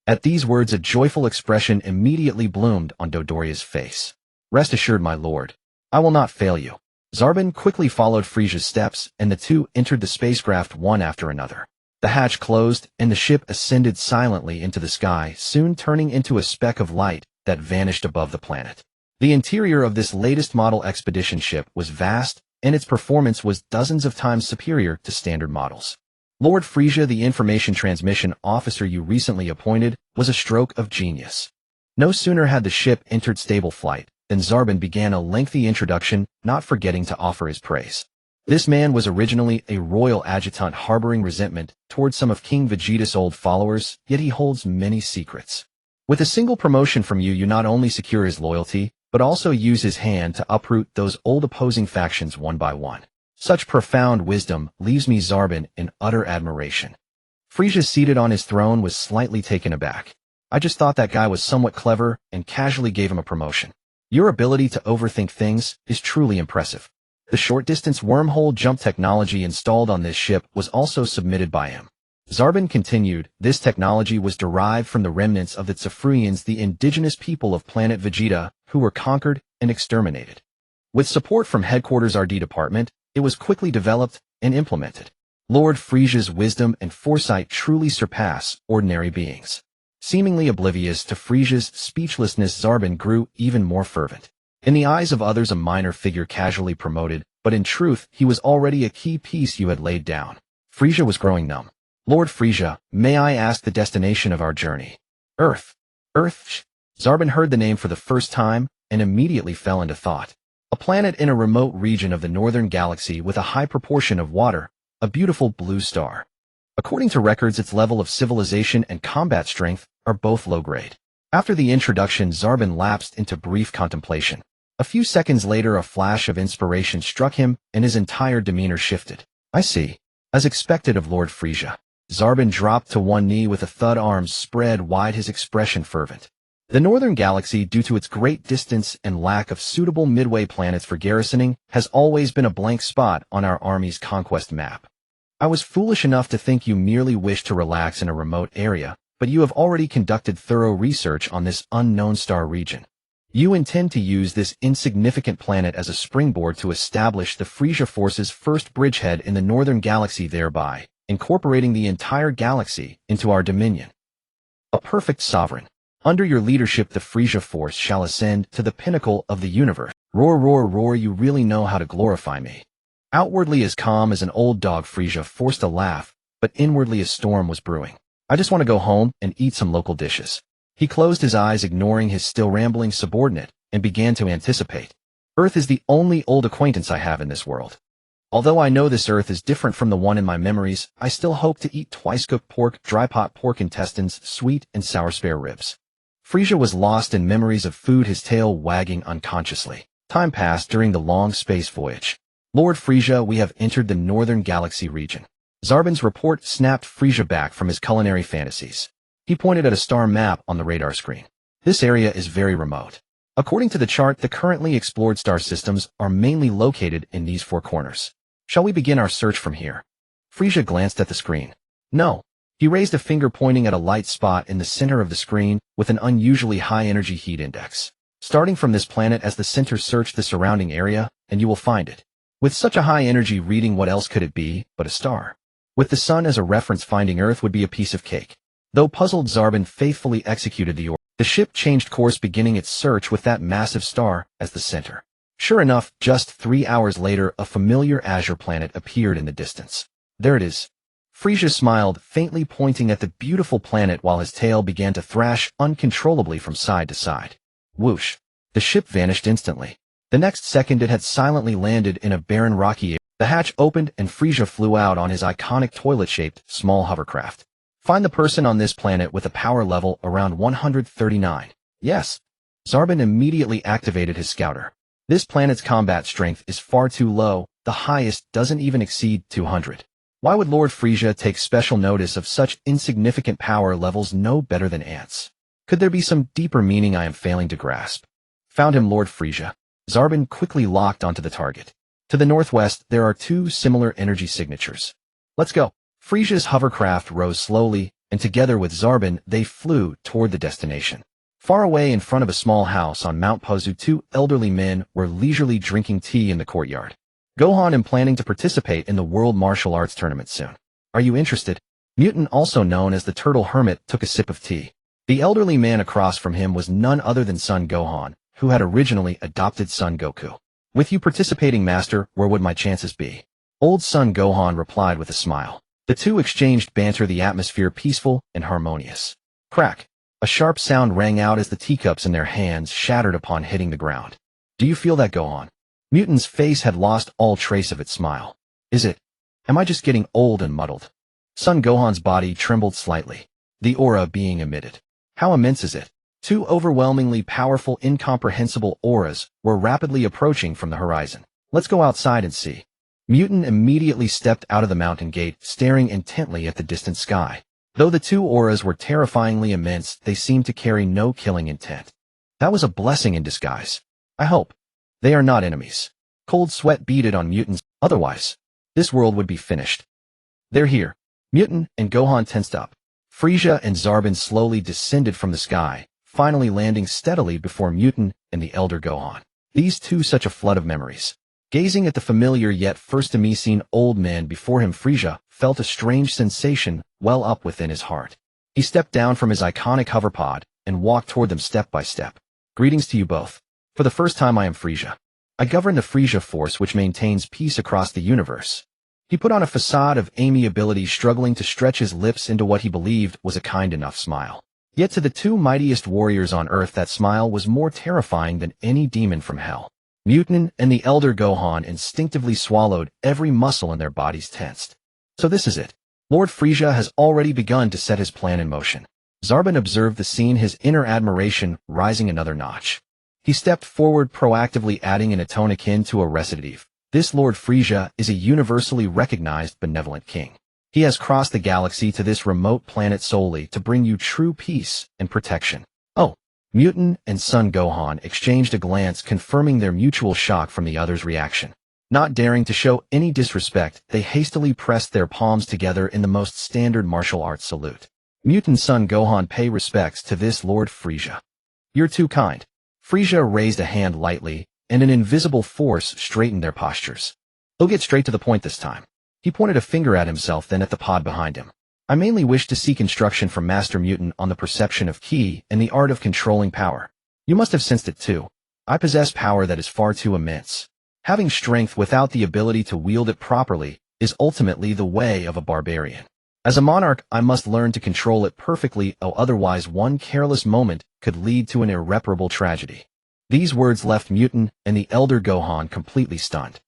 At these words, a joyful expression immediately bloomed on Dodoria's face. Rest assured, my lord. I will not fail you. Zarbon quickly followed Frieza's steps, and the two entered the spacecraft one after another. The hatch closed, and the ship ascended silently into the sky, soon turning into a speck of light that vanished above the planet. The interior of this latest model expedition ship was vast, and its performance was dozens of times superior to standard models. Lord Frieza, the information transmission officer you recently appointed, was a stroke of genius. No sooner had the ship entered stable flight than Zarbin began a lengthy introduction, not forgetting to offer his praise. This man was originally a royal adjutant harboring resentment towards some of King Vegeta's old followers, yet he holds many secrets. With a single promotion from you not only secure his loyalty, but also use his hand to uproot those old opposing factions one by one. Such profound wisdom leaves me, Zarbin, in utter admiration. Frieza, seated on his throne, was slightly taken aback. I just thought that guy was somewhat clever and casually gave him a promotion. Your ability to overthink things is truly impressive. The short-distance wormhole jump technology installed on this ship was also submitted by him. Zarbin continued, this technology was derived from the remnants of the Tsufrians, the indigenous people of planet Vegeta, who were conquered and exterminated. With support from Headquarters RD Department, it was quickly developed and implemented. Lord Frieza's wisdom and foresight truly surpass ordinary beings. Seemingly oblivious to Frieza's speechlessness, Zarbin grew even more fervent. In the eyes of others, a minor figure casually promoted, but in truth, he was already a key piece you had laid down. Frieza was growing numb. Lord Frieza, may I ask the destination of our journey? Earth. Earth? Zarbin heard the name for the first time and immediately fell into thought. A planet in a remote region of the northern galaxy with a high proportion of water, a beautiful blue star. According to records, its level of civilization and combat strength are both low-grade. After the introduction, Zarbin lapsed into brief contemplation. A few seconds later, a flash of inspiration struck him, and his entire demeanor shifted. I see. As expected of Lord Frieza. Zarbin dropped to one knee with a thud, arms spread wide, his expression fervent. The northern galaxy, due to its great distance and lack of suitable midway planets for garrisoning, has always been a blank spot on our army's conquest map. I was foolish enough to think you merely wished to relax in a remote area, but you have already conducted thorough research on this unknown star region. You intend to use this insignificant planet as a springboard to establish the Frieza Force's first bridgehead in the northern galaxy, thereby incorporating the entire galaxy into our dominion. A perfect sovereign. Under your leadership, the Frieza Force shall ascend to the pinnacle of the universe. Roar, roar, roar, you really know how to glorify me. Outwardly as calm as an old dog, Frieza forced a laugh, but inwardly a storm was brewing. I just want to go home and eat some local dishes. He closed his eyes, ignoring his still rambling subordinate, and began to anticipate. Earth is the only old acquaintance I have in this world. Although I know this Earth is different from the one in my memories, I still hope to eat twice-cooked pork, dry pot pork intestines, sweet and sour spare ribs. Frieza was lost in memories of food, his tail wagging unconsciously. Time passed during the long space voyage. Lord Frieza, we have entered the northern galaxy region. Zarbin's report snapped Frieza back from his culinary fantasies. He pointed at a star map on the radar screen. This area is very remote. According to the chart, the currently explored star systems are mainly located in these four corners. Shall we begin our search from here? Frieza glanced at the screen. No. He raised a finger, pointing at a light spot in the center of the screen with an unusually high energy heat index. Starting from this planet as the center, search the surrounding area, and you will find it. With such a high energy reading, what else could it be but a star? With the sun as a reference, finding Earth would be a piece of cake. Though puzzled, Zarbin faithfully executed the order. The ship changed course, beginning its search with that massive star as the center. Sure enough, just 3 hours later, a familiar azure planet appeared in the distance. There it is. Frieza smiled, faintly pointing at the beautiful planet while his tail began to thrash uncontrollably from side to side. Whoosh! The ship vanished instantly. The next second, it had silently landed in a barren rocky area. The hatch opened and Frieza flew out on his iconic toilet-shaped small hovercraft. Find the person on this planet with a power level around 139. Yes. Zarbin immediately activated his scouter. This planet's combat strength is far too low, the highest doesn't even exceed 200. Why would Lord Frieza take special notice of such insignificant power levels? No better than ants. Could there be some deeper meaning I am failing to grasp? Found him, Lord Frieza. Zarbin quickly locked onto the target. To the northwest, there are two similar energy signatures. Let's go. Frieza's hovercraft rose slowly, and together with Zarbin, they flew toward the destination. Far away in front of a small house on Mount Pozu, two elderly men were leisurely drinking tea in the courtyard. Gohan, am planning to participate in the World Martial Arts Tournament soon. Are you interested? Mutant, also known as the Turtle Hermit, took a sip of tea. The elderly man across from him was none other than Son Gohan, who had originally adopted Son Goku. With you participating, Master, where would my chances be? Old Son Gohan replied with a smile. The two exchanged banter, the atmosphere peaceful and harmonious. Crack! A sharp sound rang out as the teacups in their hands shattered upon hitting the ground. Do you feel that, Gohan? Mutan's face had lost all trace of its smile. Is it? Am I just getting old and muddled? Son Gohan's body trembled slightly, the aura being emitted. How immense is it? Two overwhelmingly powerful, incomprehensible auras were rapidly approaching from the horizon. Let's go outside and see. Mutant immediately stepped out of the mountain gate, staring intently at the distant sky. Though the two auras were terrifyingly immense, they seemed to carry no killing intent. That was a blessing in disguise. I hope. They are not enemies. Cold sweat beaded on Mutant's. Otherwise, this world would be finished. They're here. Mutant and Gohan tensed up. Frieza and Zarbin slowly descended from the sky, finally landing steadily before Mutant and the elder Gohan. These two, such a flood of memories. Gazing at the familiar yet first-to-me-seen old man before him, Frieza felt a strange sensation well up within his heart. He stepped down from his iconic hoverpod and walked toward them step by step. Greetings to you both. For the first time, I am Frieza. I govern the Frieza Force, which maintains peace across the universe. He put on a facade of amiability, struggling to stretch his lips into what he believed was a kind enough smile. Yet to the two mightiest warriors on Earth, that smile was more terrifying than any demon from hell. Mutant and the elder Gohan instinctively swallowed, every muscle in their bodies tensed. So this is it. Lord Frieza has already begun to set his plan in motion. Zarbin observed the scene, his inner admiration rising another notch. He stepped forward, proactively adding in a tone akin to a recitative. This Lord Frieza is a universally recognized benevolent king. He has crossed the galaxy to this remote planet solely to bring you true peace and protection. Oh. Mutant and Son Gohan exchanged a glance, confirming their mutual shock from the other's reaction. Not daring to show any disrespect, they hastily pressed their palms together in the most standard martial arts salute. Mutant Son Gohan, pay respects to this Lord Frieza. You're too kind. Frieza raised a hand lightly, and an invisible force straightened their postures. He'll get straight to the point this time. He pointed a finger at himself, then at the pod behind him. I mainly wish to seek instruction from Master Mutant on the perception of ki and the art of controlling power. You must have sensed it too. I possess power that is far too immense. Having strength without the ability to wield it properly is ultimately the way of a barbarian. As a monarch, I must learn to control it perfectly, or otherwise one careless moment could lead to an irreparable tragedy. These words left Mutant and the elder Gohan completely stunned.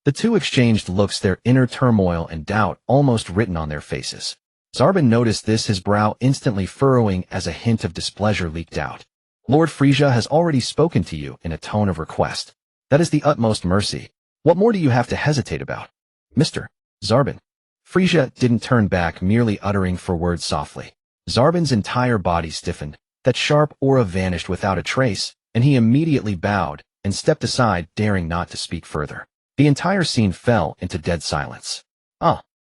The two exchanged looks, their inner turmoil and doubt almost written on their faces. Zarbin noticed this, his brow instantly furrowing as a hint of displeasure leaked out. Lord Frieza has already spoken to you in a tone of request. That is the utmost mercy. What more do you have to hesitate about? Mr. Zarbin. Frieza didn't turn back, merely uttering four words softly. Zarbin's entire body stiffened, that sharp aura vanished without a trace, and he immediately bowed and stepped aside, daring not to speak further. The entire scene fell into dead silence.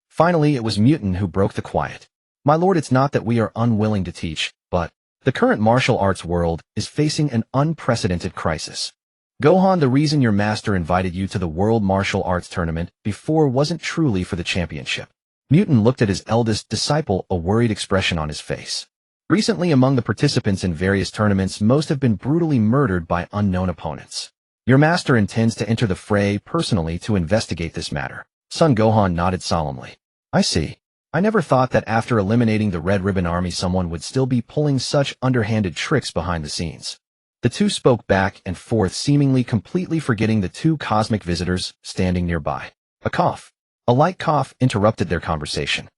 Finally it was Mutant who broke the quiet. My lord, it's not that we are unwilling to teach, but the current martial arts world is facing an unprecedented crisis. Gohan, the reason your master invited you to the World Martial Arts Tournament before wasn't truly for the championship. Mutant looked at his eldest disciple, a worried expression on his face. Recently, among the participants in various tournaments, most have been brutally murdered by unknown opponents. Your master intends to enter the fray personally to investigate this matter. Son Gohan nodded solemnly. I see. I never thought that after eliminating the Red Ribbon Army someone would still be pulling such underhanded tricks behind the scenes. The two spoke back and forth, seemingly completely forgetting the two cosmic visitors standing nearby. A light cough interrupted their conversation.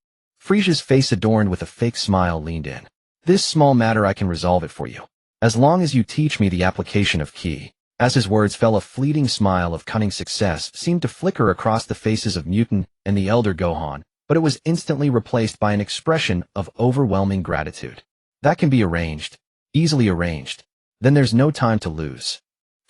Frieza's face, adorned with a fake smile, leaned in. This small matter, I can resolve it for you. As long as you teach me the application of ki. As his words fell, a fleeting smile of cunning success seemed to flicker across the faces of Mutant and the elder Gohan, but it was instantly replaced by an expression of overwhelming gratitude. That can be arranged. Easily arranged. Then there's no time to lose.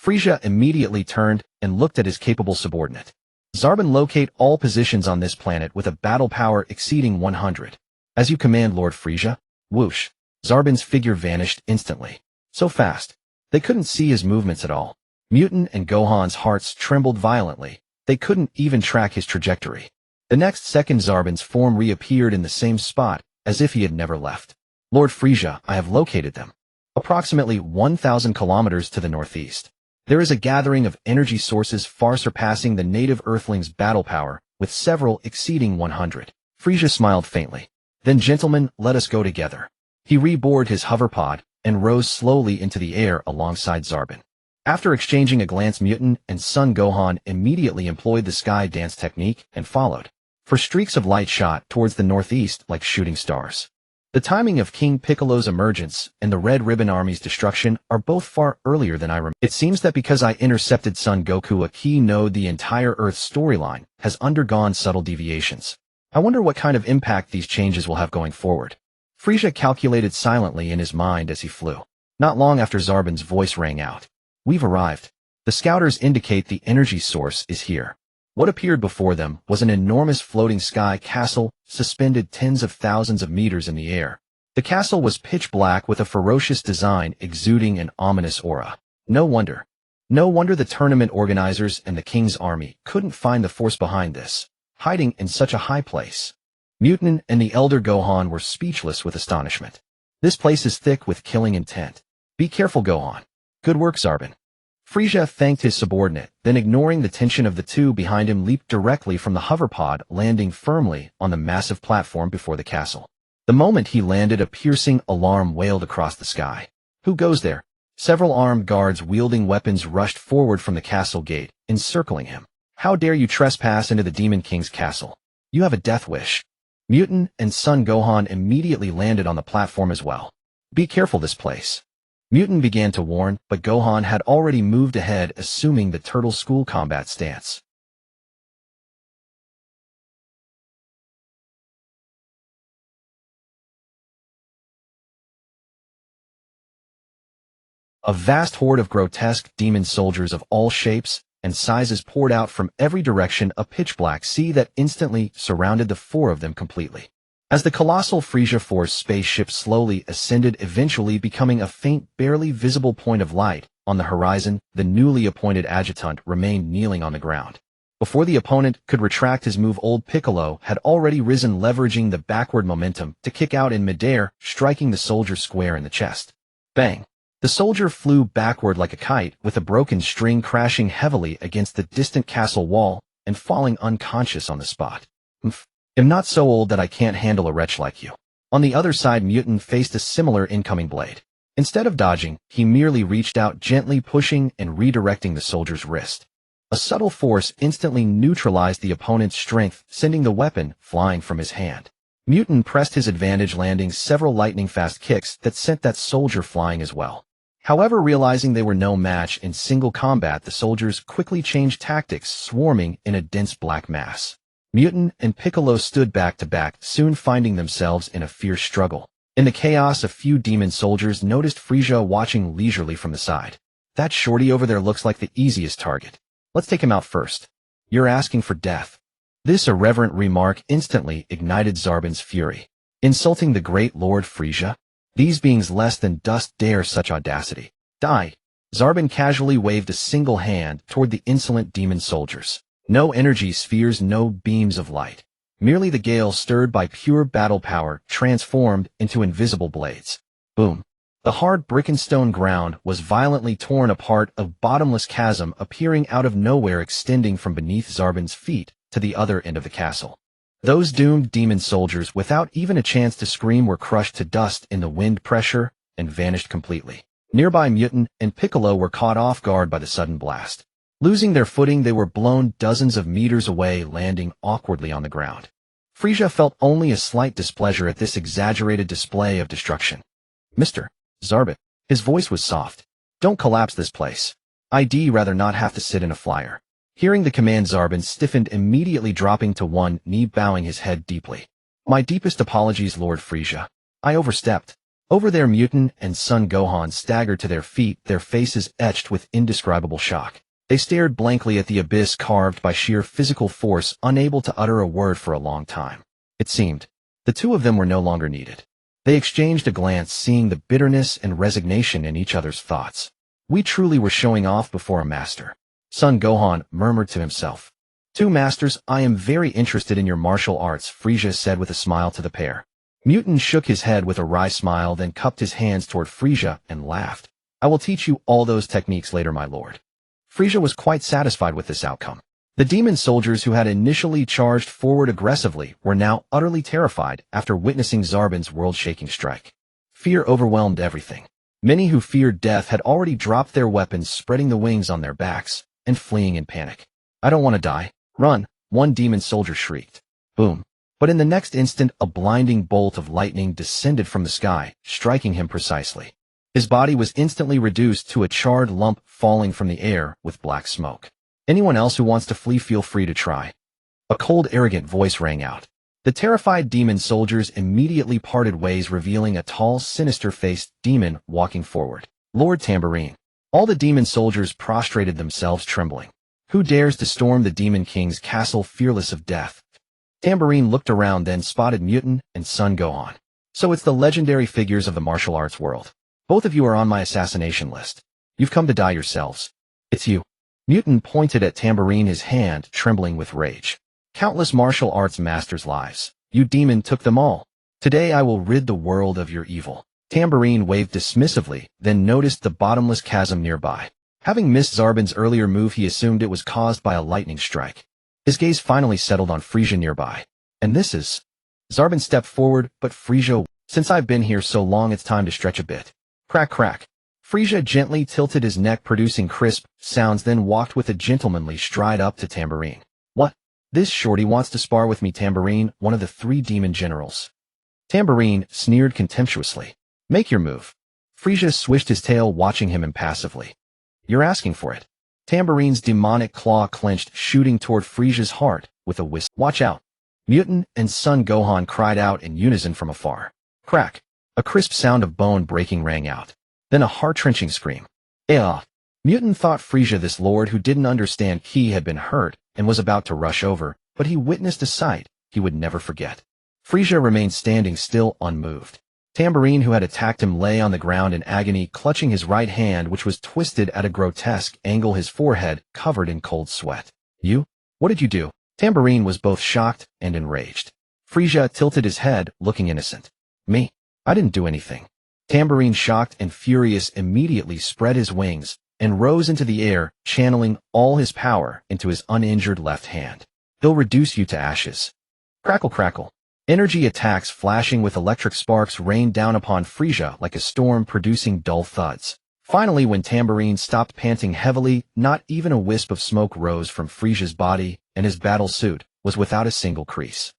Frieza immediately turned and looked at his capable subordinate. Zarbin, locate all positions on this planet with a battle power exceeding 100. As you command, Lord Frieza. Whoosh. Zarbin's figure vanished instantly. So fast. They couldn't see his movements at all. Mutant and Gohan's hearts trembled violently. They couldn't even track his trajectory. The next second, Zarbin's form reappeared in the same spot, as if he had never left. Lord Frieza, I have located them. approximately 1,000 kilometers to the northeast. There is a gathering of energy sources far surpassing the native Earthlings' battle power, with several exceeding 100. Frieza smiled faintly. Then, gentlemen, let us go together. He reboarded his hoverpod and rose slowly into the air alongside Zarbin. After exchanging a glance, Mutant and Son Gohan immediately employed the sky dance technique and followed. For streaks of light shot towards the northeast like shooting stars. The timing of King Piccolo's emergence and the Red Ribbon Army's destruction are both far earlier than I remember. It seems that because I intercepted Son Goku, a key node, the entire Earth storyline has undergone subtle deviations. I wonder what kind of impact these changes will have going forward. Frieza calculated silently in his mind as he flew. Not long after, Zarbin's voice rang out. We've arrived. The scouters indicate the energy source is here. What appeared before them was an enormous floating sky castle, suspended tens of thousands of meters in the air. The castle was pitch black with a ferocious design exuding an ominous aura. No wonder the tournament organizers and the king's army couldn't find the force behind this, hiding in such a high place. Mutant and the elder Gohan were speechless with astonishment. This place is thick with killing intent. Be careful, Gohan. Good work, Zarbin. Frieza thanked his subordinate, then ignoring the tension of the two behind him, leaped directly from the hoverpod, landing firmly on the massive platform before the castle. The moment he landed, a piercing alarm wailed across the sky. Who goes there? Several armed guards wielding weapons rushed forward from the castle gate, encircling him. How dare you trespass into the Demon King's castle? You have a death wish. Mutant and Son Gohan immediately landed on the platform as well. Be careful this place. Mutant began to warn, but Gohan had already moved ahead, assuming the Turtle School combat stance. A vast horde of grotesque demon soldiers of all shapes and sizes poured out from every direction, a pitch-black sea that instantly surrounded the four of them completely. As the colossal Frieza Force spaceship slowly ascended, eventually becoming a faint, barely visible point of light on the horizon, the newly appointed adjutant remained kneeling on the ground. Before the opponent could retract his move, old Piccolo had already risen, leveraging the backward momentum to kick out in midair, striking the soldier square in the chest. Bang! The soldier flew backward like a kite, with a broken string crashing heavily against the distant castle wall and falling unconscious on the spot. I'm not so old that I can't handle a wretch like you. On the other side, Mutant faced a similar incoming blade. Instead of dodging, he merely reached out, gently pushing and redirecting the soldier's wrist. A subtle force instantly neutralized the opponent's strength, sending the weapon flying from his hand. Mutant pressed his advantage, landing several lightning-fast kicks that sent that soldier flying as well. However, realizing they were no match in single combat, the soldiers quickly changed tactics, swarming in a dense black mass. Mutant and Piccolo stood back to back, soon finding themselves in a fierce struggle. In the chaos, a few demon soldiers noticed Frieza watching leisurely from the side. That shorty over there looks like the easiest target. Let's take him out first. You're asking for death. This irreverent remark instantly ignited Zarbin's fury. Insulting the great Lord Frieza? These beings less than dust dare such audacity. Die! Zarbin casually waved a single hand toward the insolent demon soldiers. No energy spheres, no beams of light. Merely the gale, stirred by pure battle power, transformed into invisible blades. Boom. The hard brick and stone ground was violently torn apart, a bottomless chasm appearing out of nowhere, extending from beneath Zarbin's feet to the other end of the castle. Those doomed demon soldiers, without even a chance to scream, were crushed to dust in the wind pressure and vanished completely. Nearby, Mutant and Piccolo were caught off guard by the sudden blast. Losing their footing, they were blown dozens of meters away, landing awkwardly on the ground. Frieza felt only a slight displeasure at this exaggerated display of destruction. Mr. Zarbin. His voice was soft. Don't collapse this place. I'd rather not have to sit in a flyer. Hearing the command, Zarbin stiffened, immediately dropping to one knee, bowing his head deeply. My deepest apologies, Lord Frieza. I overstepped. Over there, Mutant and Son Gohan staggered to their feet, their faces etched with indescribable shock. They stared blankly at the abyss carved by sheer physical force, unable to utter a word for a long time. It seemed the two of them were no longer needed. They exchanged a glance, seeing the bitterness and resignation in each other's thoughts. We truly were showing off before a master. Son Gohan murmured to himself. Two masters, I am very interested in your martial arts, Frieza said with a smile to the pair. Mutant shook his head with a wry smile, then cupped his hands toward Frieza and laughed. I will teach you all those techniques later, my lord. Frieza was quite satisfied with this outcome. The demon soldiers who had initially charged forward aggressively were now utterly terrified after witnessing Zarbon's world-shaking strike. Fear overwhelmed everything. Many who feared death had already dropped their weapons, spreading the wings on their backs and fleeing in panic. I don't want to die. Run, one demon soldier shrieked. Boom. But in the next instant, a blinding bolt of lightning descended from the sky, striking him precisely. His body was instantly reduced to a charred lump falling from the air with black smoke. Anyone else who wants to flee, feel free to try. A cold, arrogant voice rang out. The terrified demon soldiers immediately parted ways, revealing a tall, sinister-faced demon walking forward. Lord Tambourine. All the demon soldiers prostrated themselves, trembling. Who dares to storm the Demon King's castle fearless of death? Tambourine looked around, then spotted Mutant and Son Gohan. So it's the legendary figures of the martial arts world. Both of you are on my assassination list. You've come to die yourselves. It's you. Mutant pointed at Tambourine, his hand trembling with rage. Countless martial arts masters' lives. You demon took them all. Today I will rid the world of your evil. Tambourine waved dismissively, then noticed the bottomless chasm nearby. Having missed Zarbon's earlier move, he assumed it was caused by a lightning strike. His gaze finally settled on Frieza nearby. And this is... Zarbon stepped forward, but Frieza, since I've been here so long, it's time to stretch a bit. Crack, crack. Frieza gently tilted his neck, producing crisp sounds, then walked with a gentlemanly stride up to Tambourine. What? This shorty wants to spar with me, Tambourine, one of the 3 demon generals. Tambourine sneered contemptuously. Make your move. Frieza swished his tail, watching him impassively. You're asking for it. Tambourine's demonic claw clenched, shooting toward Frieza's heart with a whisk. Watch out. Mutant and Son Gohan cried out in unison from afar. Crack. A crisp sound of bone breaking rang out. Then a heart-wrenching scream. Mutant thought Frieza, this lord who didn't understand Ki, had been hurt and was about to rush over, but he witnessed a sight he would never forget. Frieza remained standing still, unmoved. Tambourine, who had attacked him, lay on the ground in agony, clutching his right hand, which was twisted at a grotesque angle, his forehead covered in cold sweat. You? What did you do? Tambourine was both shocked and enraged. Frieza tilted his head, looking innocent. Me? I didn't do anything. Tambourine, shocked and furious, immediately spread his wings and rose into the air, channeling all his power into his uninjured left hand. He'll reduce you to ashes. Crackle, crackle. Energy attacks flashing with electric sparks rained down upon Frieza like a storm, producing dull thuds. Finally, when Tambourine stopped panting heavily, not even a wisp of smoke rose from Frieza's body, and his battle suit was without a single crease.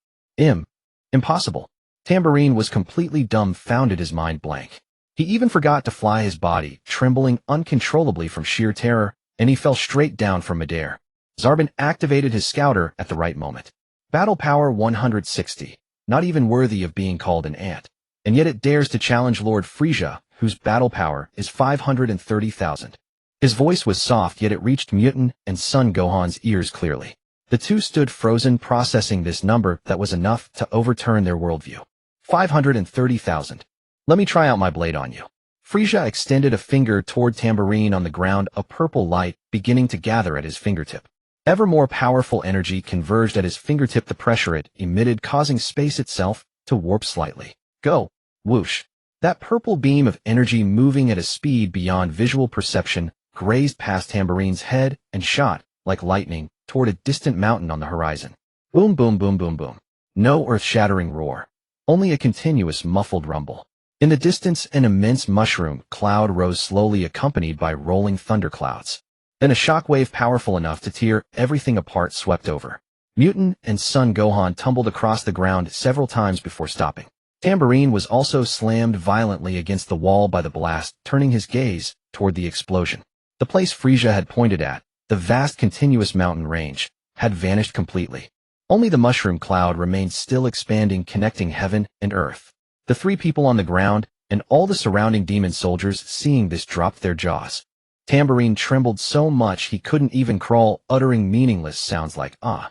Impossible. Tambourine was completely dumbfounded, his mind blank. He even forgot to fly, his body trembling uncontrollably from sheer terror, and he fell straight down from midair. Zarbon activated his scouter at the right moment. Battle power 160. Not even worthy of being called an ant. And yet it dares to challenge Lord Frieza, whose battle power is 530,000. His voice was soft, yet it reached Mutant and Son Gohan's ears clearly. The two stood frozen, processing this number that was enough to overturn their worldview. 530,000. Let me try out my blade on you. Frieza extended a finger toward Tambourine on the ground, a purple light beginning to gather at his fingertip. Ever more powerful energy converged at his fingertip, the pressure it emitted causing space itself to warp slightly. Go! Whoosh! That purple beam of energy, moving at a speed beyond visual perception, grazed past Tambourine's head and shot, like lightning, toward a distant mountain on the horizon. Boom, boom, boom, boom, boom. No earth-shattering roar. Only a continuous muffled rumble. In the distance, an immense mushroom cloud rose slowly, accompanied by rolling thunderclouds. Then a shockwave powerful enough to tear everything apart swept over. Mutant and Son Gohan tumbled across the ground several times before stopping. Tambourine was also slammed violently against the wall by the blast, turning his gaze toward the explosion. The place Frieza had pointed at, the vast continuous mountain range, had vanished completely. Only the mushroom cloud remained still, expanding, connecting heaven and earth. The 3 people on the ground and all the surrounding demon soldiers, seeing this, dropped their jaws. Tambourine trembled so much he couldn't even crawl, uttering meaningless sounds like ah.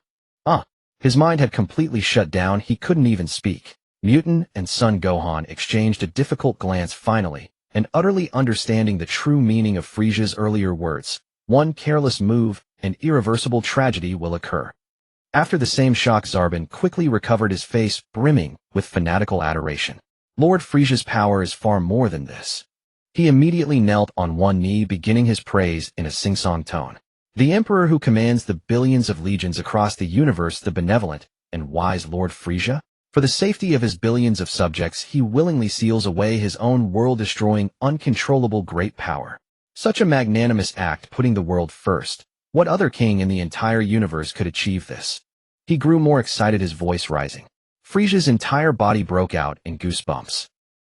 His mind had completely shut down, he couldn't even speak. Mutant and Son Gohan exchanged a difficult glance finally, and utterly understanding the true meaning of Frieza's earlier words. One careless move, and irreversible tragedy will occur. After the same shock, Zarbon quickly recovered, his face brimming with fanatical adoration. Lord Frieza's power is far more than this. He immediately knelt on one knee, beginning his praise in a sing-song tone. The Emperor who commands the billions of legions across the universe, the benevolent and wise Lord Frieza? For the safety of his billions of subjects, he willingly seals away his own world-destroying, uncontrollable great power. Such a magnanimous act, putting the world first. What other king in the entire universe could achieve this? He grew more excited, his voice rising. Frieza's entire body broke out in goosebumps.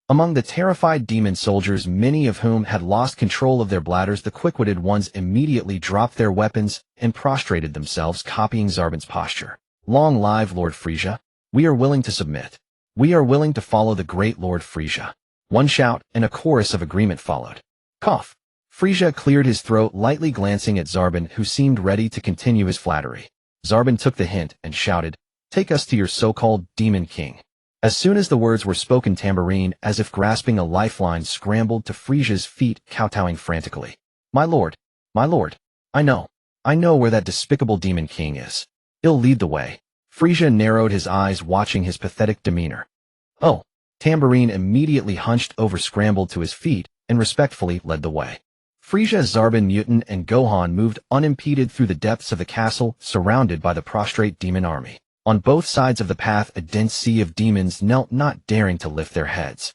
Among the terrified demon soldiers, many of whom had lost control of their bladders, the quick-witted ones immediately dropped their weapons and prostrated themselves, copying Zarbon's posture. Long live Lord Frieza! We are willing to submit. We are willing to follow the great Lord Frieza. One shout, and a chorus of agreement followed. Cough. Frieza cleared his throat, lightly glancing at Zarbon, who seemed ready to continue his flattery. Zarbon took the hint and shouted, "Take us to your so-called Demon King." As soon as the words were spoken, Tambourine, as if grasping a lifeline, scrambled to Frieza's feet, kowtowing frantically. My lord, I know where that despicable Demon King is. He'll lead the way." Frieza narrowed his eyes, watching his pathetic demeanor. "Oh." Tambourine immediately hunched over, scrambled to his feet, and respectfully led the way. Frieza, Zarbon, Mutant, and Gohan moved unimpeded through the depths of the castle, surrounded by the prostrate demon army. On both sides of the path, a dense sea of demons knelt, not daring to lift their heads.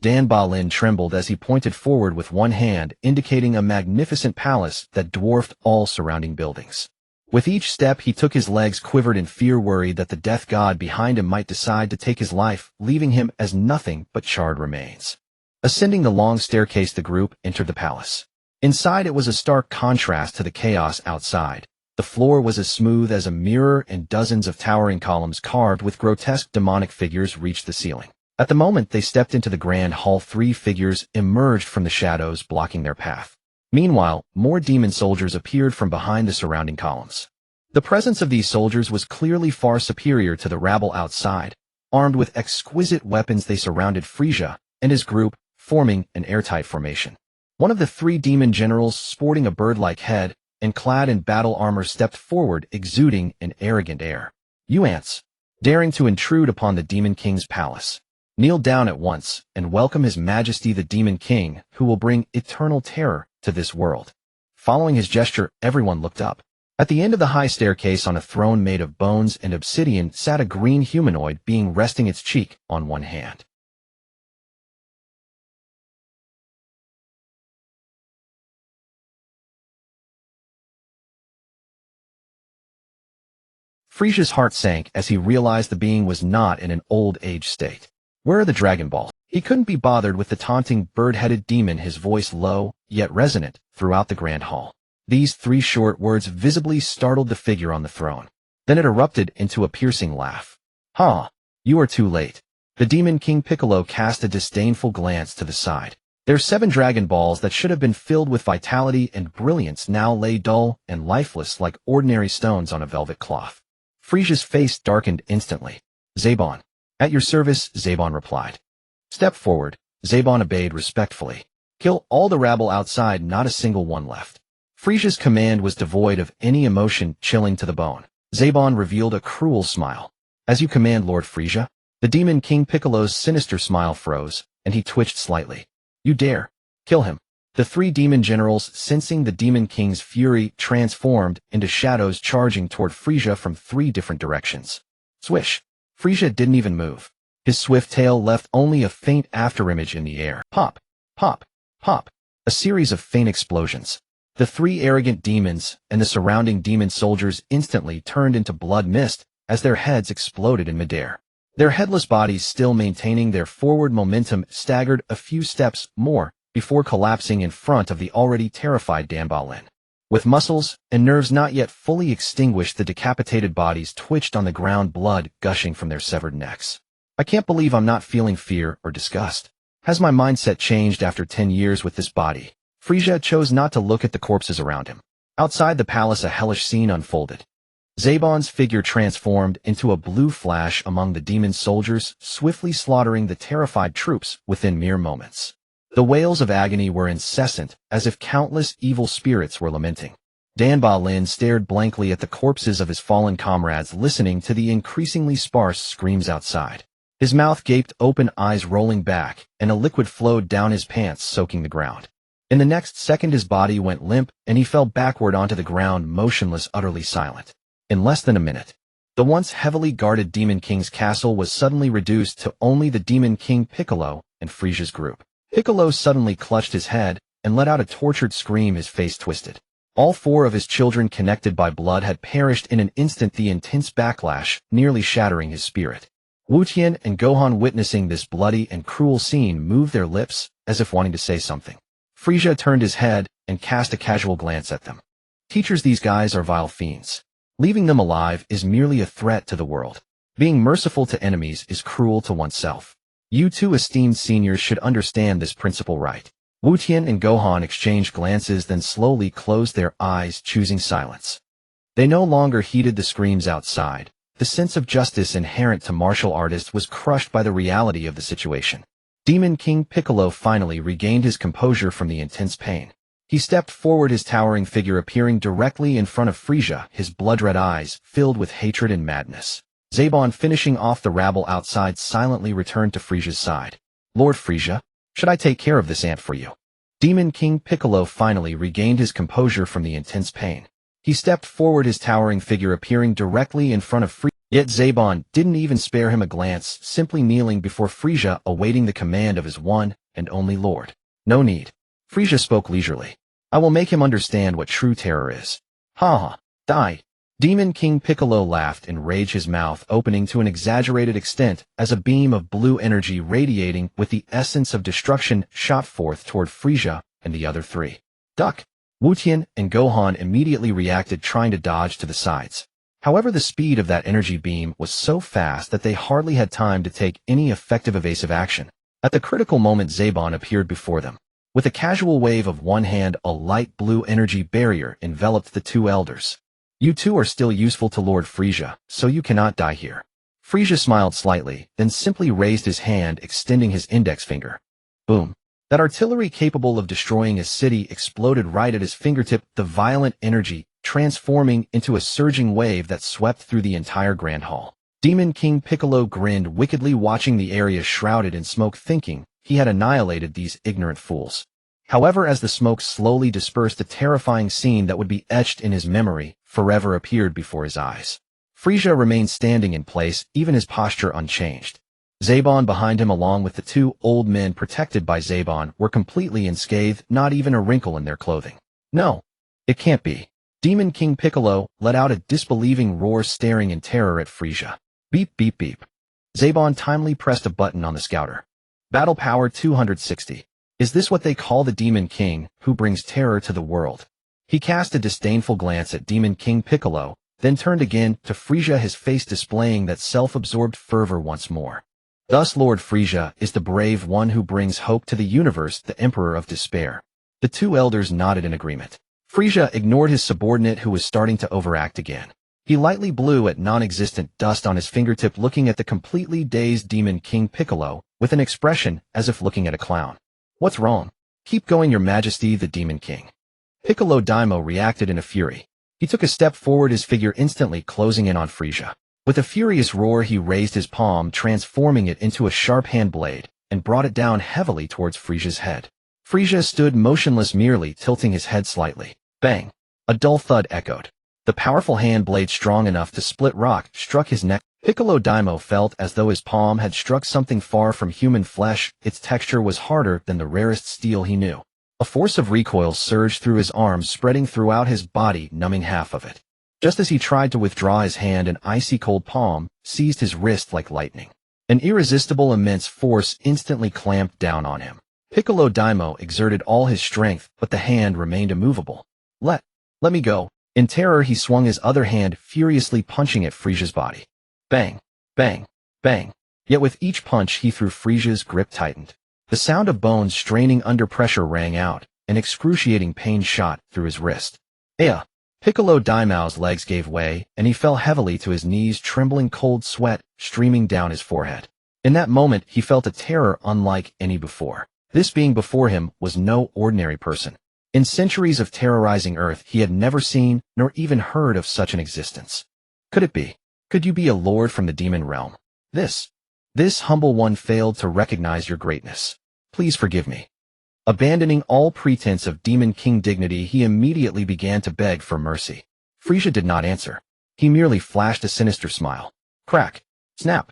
Dan Balin trembled as he pointed forward with one hand, indicating a magnificent palace that dwarfed all surrounding buildings. With each step he took, his legs quivered in fear, worried that the death god behind him might decide to take his life, leaving him as nothing but charred remains. Ascending the long staircase, the group entered the palace. Inside, it was a stark contrast to the chaos outside. The floor was as smooth as a mirror, and dozens of towering columns carved with grotesque demonic figures reached the ceiling. At the moment they stepped into the grand hall, 3 figures emerged from the shadows, blocking their path. Meanwhile, more demon soldiers appeared from behind the surrounding columns. The presence of these soldiers was clearly far superior to the rabble outside. Armed with exquisite weapons, they surrounded Frieza and his group, forming an airtight formation. One of the 3 demon generals, sporting a bird-like head and clad in battle armor, stepped forward, exuding an arrogant air. "You ants, daring to intrude upon the Demon King's palace. Kneel down at once and welcome His Majesty the Demon King, who will bring eternal terror to this world." Following his gesture, everyone looked up. At the end of the high staircase, on a throne made of bones and obsidian, sat a green humanoid being, resting its cheek on one hand. Frieza's heart sank as he realized the being was not in an old age state. Where are the Dragon Balls? He couldn't be bothered with the taunting bird-headed demon, his voice low, yet resonant, throughout the grand hall. These 3 short words visibly startled the figure on the throne. Then it erupted into a piercing laugh. "Ha! You are too late." The Demon King Piccolo cast a disdainful glance to the side. Their 7 Dragon Balls that should have been filled with vitality and brilliance now lay dull and lifeless like ordinary stones on a velvet cloth. Frieza's face darkened instantly. "Zabon." "At your service," Zabon replied. "Step forward." Zabon obeyed respectfully. "Kill all the rabble outside, not a single one left." Frieza's command was devoid of any emotion, chilling to the bone. Zabon revealed a cruel smile. "As you command, Lord Frieza." The Demon King Piccolo's sinister smile froze, and he twitched slightly. "You dare? Kill him." The 3 demon generals, sensing the Demon King's fury, transformed into shadows, charging toward Frieza from 3 different directions. Swish! Frieza didn't even move. His swift tail left only a faint afterimage in the air. Pop! Pop! Pop! A series of faint explosions. The 3 arrogant demons and the surrounding demon soldiers instantly turned into blood mist as their heads exploded in midair. Their headless bodies, still maintaining their forward momentum, staggered a few steps more before collapsing in front of the already terrified Dan Balin. With muscles and nerves not yet fully extinguished, the decapitated bodies twitched on the ground, blood gushing from their severed necks. "I can't believe I'm not feeling fear or disgust. Has my mindset changed after 10 years with this body?" Frieza chose not to look at the corpses around him. Outside the palace, a hellish scene unfolded. Zabon's figure transformed into a blue flash among the demon soldiers, swiftly slaughtering the terrified troops within mere moments. The wails of agony were incessant, as if countless evil spirits were lamenting. Danba Lin stared blankly at the corpses of his fallen comrades, listening to the increasingly sparse screams outside. His mouth gaped open, eyes rolling back, and a liquid flowed down his pants, soaking the ground. In the next second his body went limp, and he fell backward onto the ground, motionless, utterly silent. In less than a minute, the once heavily guarded Demon King's castle was suddenly reduced to only the Demon King Piccolo and Frieza's group. Piccolo suddenly clutched his head and let out a tortured scream, his face twisted. All 4 of his children, connected by blood, had perished in an instant, the intense backlash nearly shattering his spirit. Wutian and Gohan, witnessing this bloody and cruel scene, moved their lips as if wanting to say something. Frieza turned his head and cast a casual glance at them. Teachers, these guys are vile fiends. Leaving them alive is merely a threat to the world. Being merciful to enemies is cruel to oneself. You 2 esteemed seniors should understand this principle, right? Wutian and Gohan exchanged glances, then slowly closed their eyes, choosing silence. They no longer heeded the screams outside. The sense of justice inherent to martial artists was crushed by the reality of the situation. Demon King Piccolo finally regained his composure from the intense pain. He stepped forward, his towering figure appearing directly in front of Frieza, his blood-red eyes filled with hatred and madness. Zabon, finishing off the rabble outside, silently returned to Frieza's side. Lord Frieza, should I take care of this ant for you? Demon King Piccolo finally regained his composure from the intense pain. He stepped forward, his towering figure appearing directly in front of Frieza. Yet Zabon didn't even spare him a glance, simply kneeling before Frieza, awaiting the command of his one and only lord. No need. Frieza spoke leisurely. I will make him understand what true terror is. Ha ha. Die. Demon King Piccolo laughed in rage, his mouth opening to an exaggerated extent as a beam of blue energy radiating with the essence of destruction shot forth toward Frieza and the other 3. Duck! Wutian and Gohan immediately reacted, trying to dodge to the sides. However, the speed of that energy beam was so fast that they hardly had time to take any effective evasive action. At the critical moment, Zabon appeared before them. With a casual wave of one hand, a light blue energy barrier enveloped the 2 elders. You 2 are still useful to Lord Frieza, so you cannot die here. Frieza smiled slightly, then simply raised his hand, extending his index finger. Boom. That artillery capable of destroying a city exploded right at his fingertip, the violent energy transforming into a surging wave that swept through the entire Grand Hall. Demon King Piccolo grinned wickedly, watching the area shrouded in smoke, thinking he had annihilated these ignorant fools. However, as the smoke slowly dispersed, a terrifying scene that would be etched in his memory forever appeared before his eyes. Frieza remained standing in place, even his posture unchanged. Zabon behind him, along with the 2 old men protected by Zabon, were completely unscathed, not even a wrinkle in their clothing. No, it can't be. Demon King Piccolo let out a disbelieving roar, staring in terror at Frieza. Beep beep beep. Zabon timely pressed a button on the scouter. Battle power 260. Is this what they call the Demon King, who brings terror to the world? He cast a disdainful glance at Demon King Piccolo, then turned again to Frieza, his face displaying that self-absorbed fervor once more. Thus Lord Frieza is the brave one who brings hope to the universe, the Emperor of Despair. The 2 elders nodded in agreement. Frieza ignored his subordinate, who was starting to overact again. He lightly blew at non-existent dust on his fingertip, looking at the completely dazed Demon King Piccolo with an expression as if looking at a clown. What's wrong? Keep going, Your Majesty, the Demon King. Piccolo Daimo reacted in a fury. He took a step forward, his figure instantly closing in on Frieza. With a furious roar, he raised his palm, transforming it into a sharp hand blade, and brought it down heavily towards Frieza's head. Frieza stood motionless, merely tilting his head slightly. Bang! A dull thud echoed. The powerful hand blade, strong enough to split rock, struck his neck. Piccolo Daimo felt as though his palm had struck something far from human flesh. Its texture was harder than the rarest steel he knew. A force of recoil surged through his arm, spreading throughout his body, numbing half of it. Just as he tried to withdraw his hand, an icy-cold palm seized his wrist like lightning. An irresistible, immense force instantly clamped down on him. Piccolo Daimo exerted all his strength, but the hand remained immovable. Let me go. In terror, he swung his other hand, furiously punching at Frieza's body. Bang, bang, bang. Yet with each punch he threw, Frieza's grip tightened. The sound of bones straining under pressure rang out, an excruciating pain shot through his wrist. Aya! Piccolo Daimo's legs gave way, and he fell heavily to his knees, trembling, cold sweat streaming down his forehead. In that moment, he felt a terror unlike any before. This being before him was no ordinary person. In centuries of terrorizing Earth, he had never seen nor even heard of such an existence. Could it be? Could you be a lord from the demon realm? This humble one failed to recognize your greatness. Please forgive me. Abandoning all pretense of demon king dignity, he immediately began to beg for mercy. Frieza did not answer. He merely flashed a sinister smile. Crack. Snap.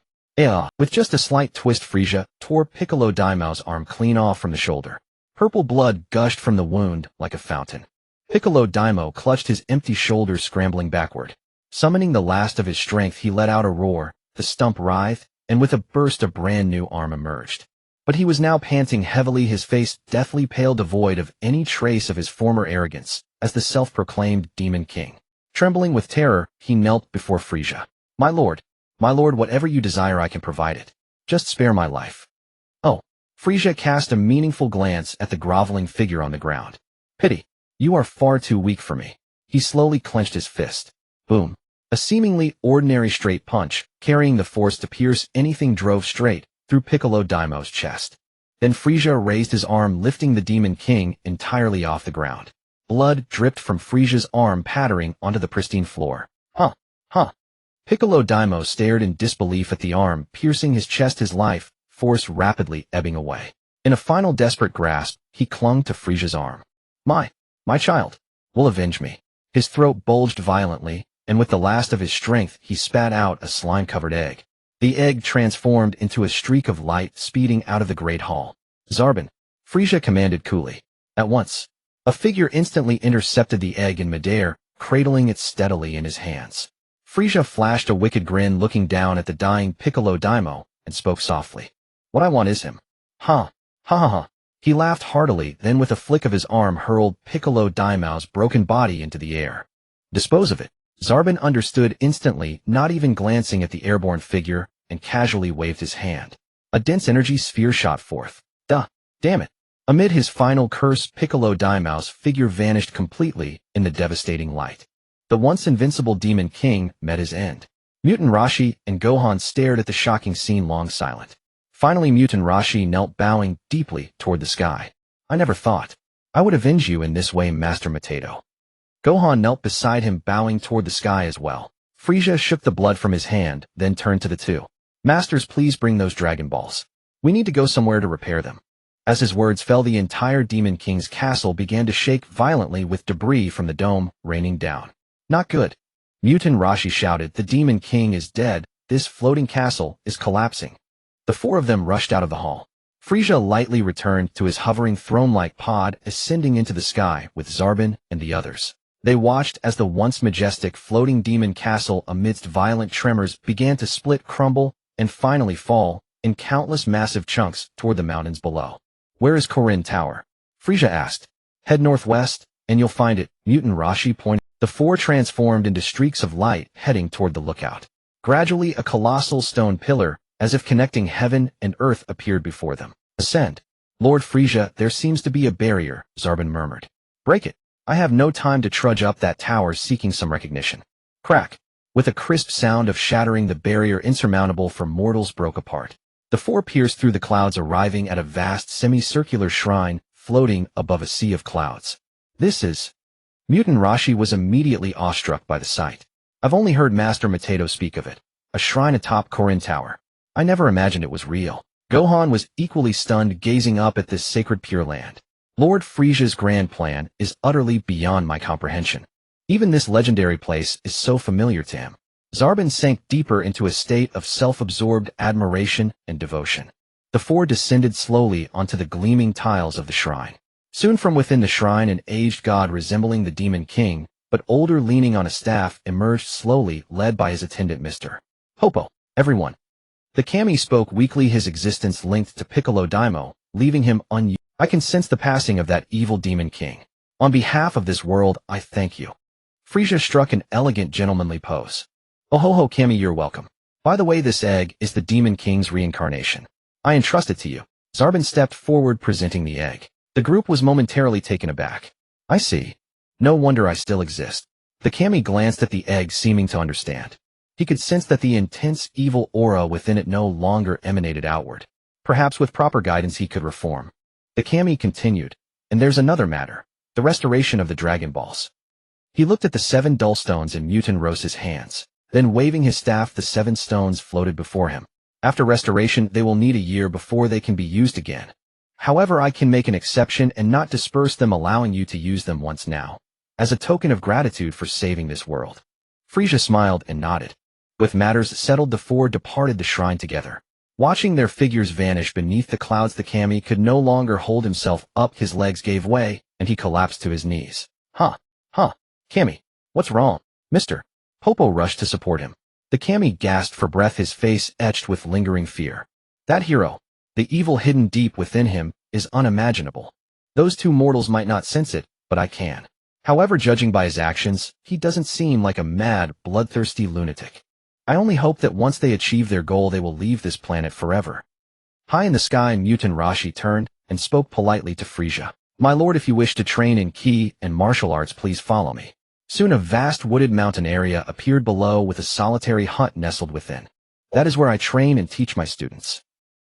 With just a slight twist, Frieza tore Piccolo Daimo's arm clean off from the shoulder. Purple blood gushed from the wound like a fountain. Piccolo Daimo clutched his empty shoulders, scrambling backward. Summoning the last of his strength, he let out a roar, the stump writhed, and with a burst a brand new arm emerged. But he was now panting heavily, his face deathly pale, devoid of any trace of his former arrogance, as the self-proclaimed Demon King. Trembling with terror, he knelt before Frieza. My lord, whatever you desire I can provide it. Just spare my life. Oh. Frieza cast a meaningful glance at the groveling figure on the ground. Pity. You are far too weak for me. He slowly clenched his fist. Boom. A seemingly ordinary straight punch, carrying the force to pierce anything, drove straight through Piccolo Daimo's chest. Then Frieza raised his arm, lifting the Demon King entirely off the ground. Blood dripped from Frieza's arm, pattering onto the pristine floor. Huh. Piccolo Daimo stared in disbelief at the arm piercing his chest, his life force rapidly ebbing away. In a final desperate grasp, he clung to Frieza's arm. My child will avenge me. His throat bulged violently, and with the last of his strength, he spat out a slime-covered egg. The egg transformed into a streak of light speeding out of the Great Hall. Zarbin, Frieza commanded coolly. At once, a figure instantly intercepted the egg in midair, cradling it steadily in his hands. Frieza flashed a wicked grin, looking down at the dying Piccolo Daimo, and spoke softly. What I want is him. Ha ha. He laughed heartily, then with a flick of his arm hurled Piccolo Daimo's broken body into the air. Dispose of it. Zarbin understood instantly, not even glancing at the airborne figure, and casually waved his hand. A dense energy sphere shot forth. Damn it. Amid his final curse, Piccolo Daimo's figure vanished completely in the devastating light. The once invincible Demon King met his end. Mutant Rashi and Gohan stared at the shocking scene, long silent. Finally, Mutant Rashi knelt, bowing deeply toward the sky. I never thought I would avenge you in this way, Master Mateto. Gohan knelt beside him, bowing toward the sky as well. Frieza shook the blood from his hand, then turned to the two. Masters, please bring those Dragon Balls. We need to go somewhere to repair them. As his words fell, the entire Demon King's castle began to shake violently, with debris from the dome raining down. Not good. Mutant Rashi shouted, the Demon King is dead, this floating castle is collapsing. The four of them rushed out of the hall. Frieza lightly returned to his hovering throne-like pod, ascending into the sky with Zarbin and the others. They watched as the once majestic floating demon castle, amidst violent tremors, began to split, crumble, and finally fall in countless massive chunks toward the mountains below. Where is Korin Tower? Frieza asked. Head northwest, and you'll find it, Mutant Rashi pointed. The four transformed into streaks of light, heading toward the lookout. Gradually, a colossal stone pillar, as if connecting heaven and earth, appeared before them. Ascend. Lord Frieza, there seems to be a barrier, Zarbin murmured. Break it. I have no time to trudge up that tower seeking some recognition. Crack. With a crisp sound of shattering, the barrier insurmountable for mortals broke apart. The four pierced through the clouds, arriving at a vast semicircular shrine floating above a sea of clouds. This is... Mutant Rashi was immediately awestruck by the sight. I've only heard Master Mateto speak of it. A shrine atop Korin Tower. I never imagined it was real. Gohan was equally stunned, gazing up at this sacred Pure Land. Lord Frieza's grand plan is utterly beyond my comprehension. Even this legendary place is so familiar to him. Zarbin sank deeper into a state of self-absorbed admiration and devotion. The four descended slowly onto the gleaming tiles of the shrine. Soon from within the shrine, an aged god resembling the Demon King, but older, leaning on a staff, emerged slowly, led by his attendant Mr. Popo. Everyone. The kami spoke weakly, his existence linked to Piccolo Daimo, leaving him unused. I can sense the passing of that evil Demon King. On behalf of this world, I thank you. Frieza struck an elegant gentlemanly pose. Oh ho ho, Kami, you're welcome. By the way, this egg is the Demon King's reincarnation. I entrust it to you. Zarbin stepped forward, presenting the egg. The group was momentarily taken aback. I see. No wonder I still exist. The kami glanced at the egg, seeming to understand. He could sense that the intense evil aura within it no longer emanated outward. Perhaps with proper guidance he could reform. The kami continued. And there's another matter. the restoration of the Dragon Balls. He looked at the 7 dull stones in Mutant Rose's hands. Then waving his staff, the 7 stones floated before him. After restoration, they will need a year before they can be used again. However, I can make an exception and not disperse them, allowing you to use them once now, as a token of gratitude for saving this world. Frieza smiled and nodded. With matters settled, the 4 departed the shrine together. Watching their figures vanish beneath the clouds, the Kami could no longer hold himself up. His legs gave way, and he collapsed to his knees. Kami, what's wrong, mister? Popo rushed to support him. The Kami gasped for breath, his face etched with lingering fear. That hero, the evil hidden deep within him, is unimaginable. Those 2 mortals might not sense it, but I can. However, judging by his actions, he doesn't seem like a mad, bloodthirsty lunatic. I only hope that once they achieve their goal, they will leave this planet forever. High in the sky, Mutant Rashi turned and spoke politely to Frieza. My lord, if you wish to train in ki and martial arts, please follow me. Soon a vast wooded mountain area appeared below with a solitary hut nestled within. That is where I train and teach my students.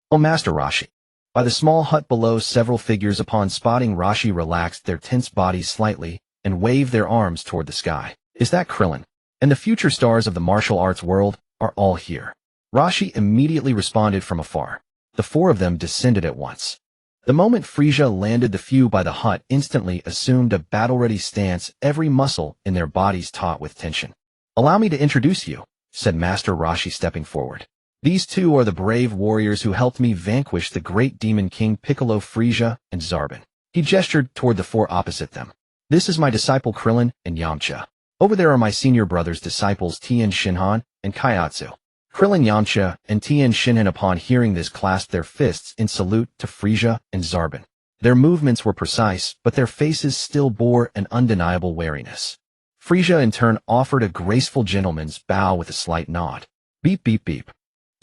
Oh, Master Rashi. By the small hut below, several figures upon spotting Rashi relaxed their tense bodies slightly and waved their arms toward the sky. Is that Krillin? And the future stars of the martial arts world are all here. Rashi immediately responded from afar. The 4 of them descended at once. The moment Frieza landed, the few by the hut instantly assumed a battle-ready stance, every muscle in their bodies taut with tension. Allow me to introduce you, said Master Rashi, stepping forward. These 2 are the brave warriors who helped me vanquish the great demon king Piccolo, Frieza, and Zarbon. He gestured toward the 4 opposite them. This is my disciple Krillin and Yamcha. Over there are my senior brothers' disciples Tien Shinhan and Kaiatsu. Krillin, Yamcha, and Tien Shinhan, upon hearing this, clasped their fists in salute to Frieza and Zarbon. Their movements were precise, but their faces still bore an undeniable wariness. Frieza in turn offered a graceful gentleman's bow with a slight nod. Beep beep beep.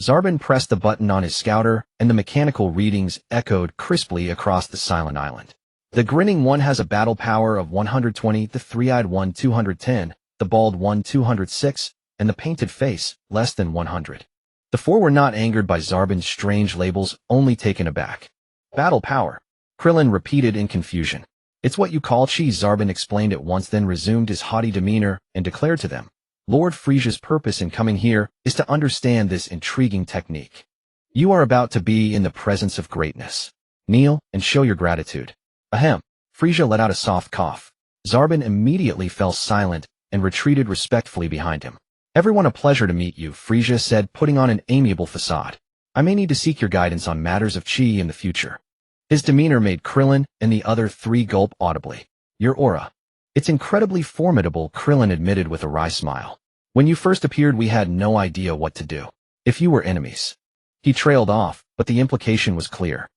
Zarbon pressed the button on his scouter, and the mechanical readings echoed crisply across the silent island. The grinning one has a battle power of 120, the three-eyed one 210, the bald one 206, and the painted face less than 100. The 4 were not angered by Zarbon's strange labels, only taken aback. Battle power, Krillin repeated in confusion. It's what you call chi, Zarbon explained at once, then resumed his haughty demeanor and declared to them, Lord Frieza's purpose in coming here is to understand this intriguing technique. You are about to be in the presence of greatness. Kneel and show your gratitude. Ahem. Frieza let out a soft cough. Zarbon immediately fell silent and retreated respectfully behind him. Everyone, a pleasure to meet you, Frieza said, putting on an amiable facade. I may need to seek your guidance on matters of chi in the future. His demeanor made Krillin and the other 3 gulp audibly. Your aura. It's incredibly formidable, Krillin admitted with a wry smile. When you first appeared, we had no idea what to do. If you were enemies. He trailed off, but the implication was clear.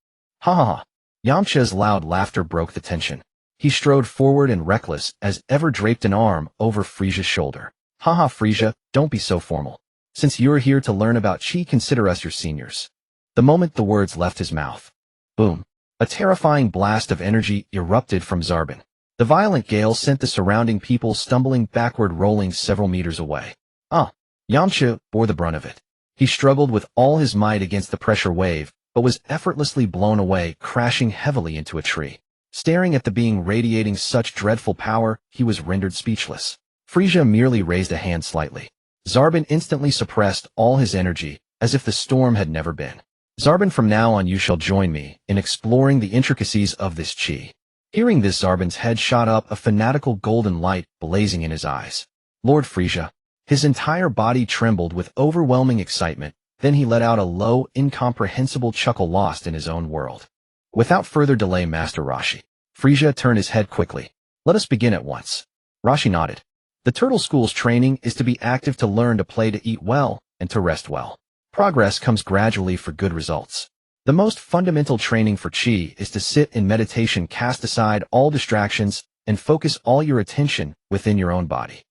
Ha ha ha. Yamcha's loud laughter broke the tension. He strode forward and, reckless as ever, draped an arm over Frieza's shoulder. Haha, Frieza, don't be so formal. Since you're here to learn about chi, consider us your seniors. The moment the words left his mouth, boom, a terrifying blast of energy erupted from Zarbon. The violent gale sent the surrounding people stumbling backward, rolling several meters away. Yamcha bore the brunt of it. He struggled with all his might against the pressure wave, but was effortlessly blown away, crashing heavily into a tree. Staring at the being radiating such dreadful power, he was rendered speechless. Frieza merely raised a hand slightly. Zarbon instantly suppressed all his energy, as if the storm had never been. Zarbon, from now on you shall join me in exploring the intricacies of this chi. Hearing this, Zarbon's head shot up, a fanatical golden light blazing in his eyes. Lord Frieza. His entire body trembled with overwhelming excitement, then he let out a low, incomprehensible chuckle, lost in his own world. Without further delay, Master Rashi. Frieza turned his head quickly. Let us begin at once. Rashi nodded. The Turtle School's training is to be active, to learn, to play, to eat well, and to rest well. Progress comes gradually for good results. The most fundamental training for chi is to sit in meditation, cast aside all distractions, and focus all your attention within your own body.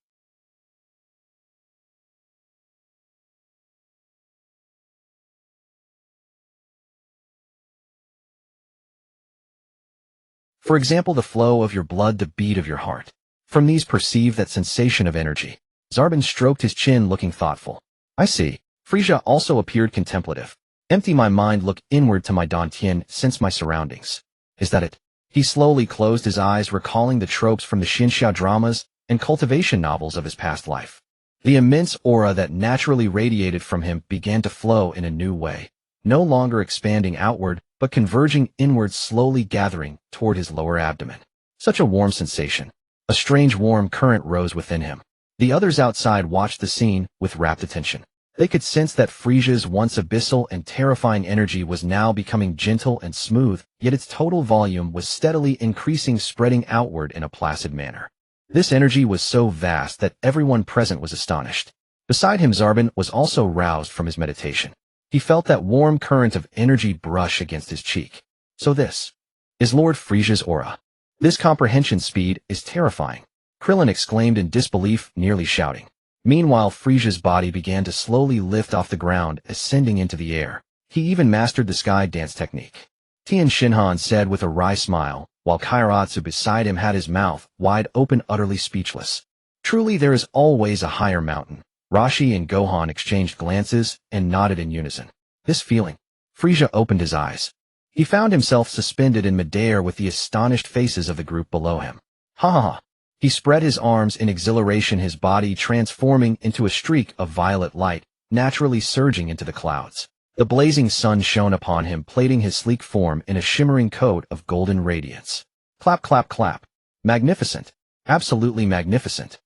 For example, the flow of your blood, the beat of your heart. From these, perceive that sensation of energy. Zarbon stroked his chin, looking thoughtful. I see. Frieza also appeared contemplative. Empty my mind, look inward to my Dantian, sense my surroundings. Is that it? He slowly closed his eyes, recalling the tropes from the Xinxiao dramas and cultivation novels of his past life. The immense aura that naturally radiated from him began to flow in a new way, no longer expanding outward, but converging inward, slowly gathering toward his lower abdomen. Such a warm sensation. A strange warm current rose within him. The others outside watched the scene with rapt attention. They could sense that Frieza's once abyssal and terrifying energy was now becoming gentle and smooth, yet its total volume was steadily increasing, spreading outward in a placid manner. This energy was so vast that everyone present was astonished. Beside him, Zarbon was also roused from his meditation. He felt that warm current of energy brush against his cheek. So this is Lord Frieza's aura. This comprehension speed is terrifying, Krillin exclaimed in disbelief, nearly shouting. Meanwhile, Frieza's body began to slowly lift off the ground, ascending into the air. He even mastered the sky dance technique. Tien Shinhan said with a wry smile, while Kairatsu beside him had his mouth wide open, utterly speechless. Truly there is always a higher mountain. Rashi and Gohan exchanged glances and nodded in unison. This feeling. Frieza opened his eyes. He found himself suspended in midair with the astonished faces of the group below him. Ha ha ha. He spread his arms in exhilaration, his body transforming into a streak of violet light, naturally surging into the clouds. The blazing sun shone upon him, plating his sleek form in a shimmering coat of golden radiance. Clap, clap, clap. Magnificent. Absolutely magnificent.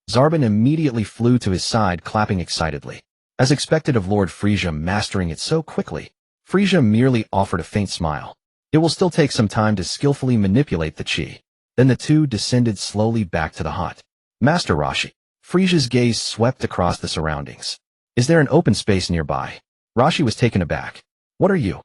Zarbon immediately flew to his side, clapping excitedly. As expected of Lord Frieza mastering it so quickly, Frieza merely offered a faint smile. It will still take some time to skillfully manipulate the chi. Then the two descended slowly back to the hut. Master Rashi. Frieza's gaze swept across the surroundings. Is there an open space nearby? Rashi was taken aback. What are you?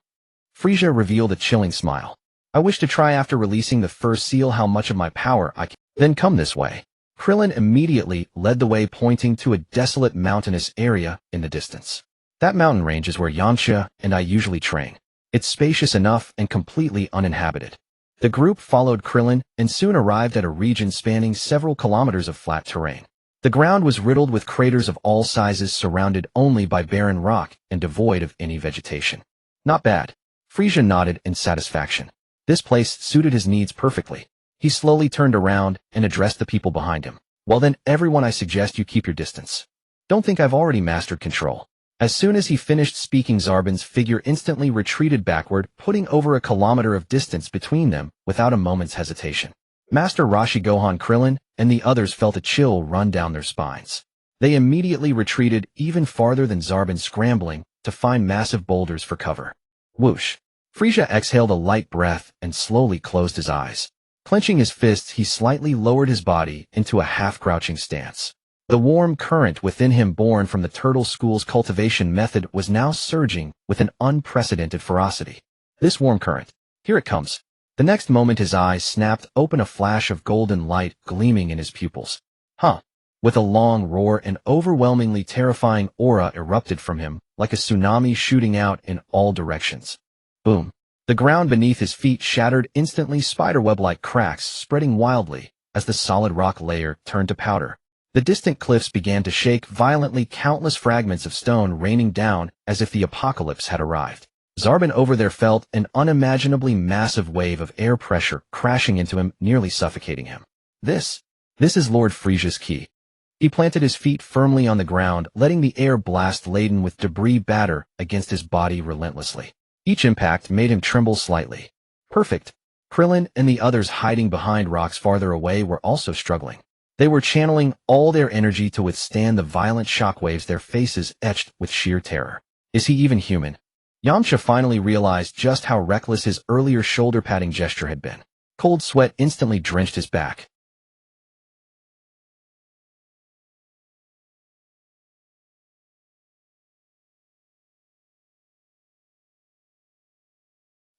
Frieza revealed a chilling smile. I wish to try after releasing the first seal how much of my power I can. Then come this way. Krillin immediately led the way, pointing to a desolate mountainous area in the distance. That mountain range is where Yamcha and I usually train. It's spacious enough and completely uninhabited. The group followed Krillin and soon arrived at a region spanning several kilometers of flat terrain. The ground was riddled with craters of all sizes, surrounded only by barren rock and devoid of any vegetation. Not bad. Frieza nodded in satisfaction. This place suited his needs perfectly. He slowly turned around and addressed the people behind him. Well then, everyone, I suggest you keep your distance. Don't think I've already mastered control. As soon as he finished speaking, Zarbon's figure instantly retreated backward, putting over a kilometer of distance between them without a moment's hesitation. Master Rashi, Gohan, Krillin, and the others felt a chill run down their spines. They immediately retreated even farther than Zarbon, scrambling to find massive boulders for cover. Whoosh! Frieza exhaled a light breath and slowly closed his eyes. Clenching his fists, he slightly lowered his body into a half-crouching stance. The warm current within him, born from the Turtle School's cultivation method, was now surging with an unprecedented ferocity. This warm current. Here it comes. The next moment his eyes snapped open, a flash of golden light gleaming in his pupils. Huh! With a long roar, an overwhelmingly terrifying aura erupted from him, like a tsunami shooting out in all directions. Boom! The ground beneath his feet shattered instantly, spiderweb-like cracks spreading wildly as the solid rock layer turned to powder. The distant cliffs began to shake violently, countless fragments of stone raining down as if the apocalypse had arrived. Zarbon over there felt an unimaginably massive wave of air pressure crashing into him, nearly suffocating him. This is Lord Frieza's ki. He planted his feet firmly on the ground, letting the air blast laden with debris batter against his body relentlessly. Each impact made him tremble slightly. Perfect. Krillin and the others hiding behind rocks farther away were also struggling. They were channeling all their energy to withstand the violent shockwaves, their faces etched with sheer terror. Is he even human? Yamcha finally realized just how reckless his earlier shoulder-patting gesture had been. Cold sweat instantly drenched his back.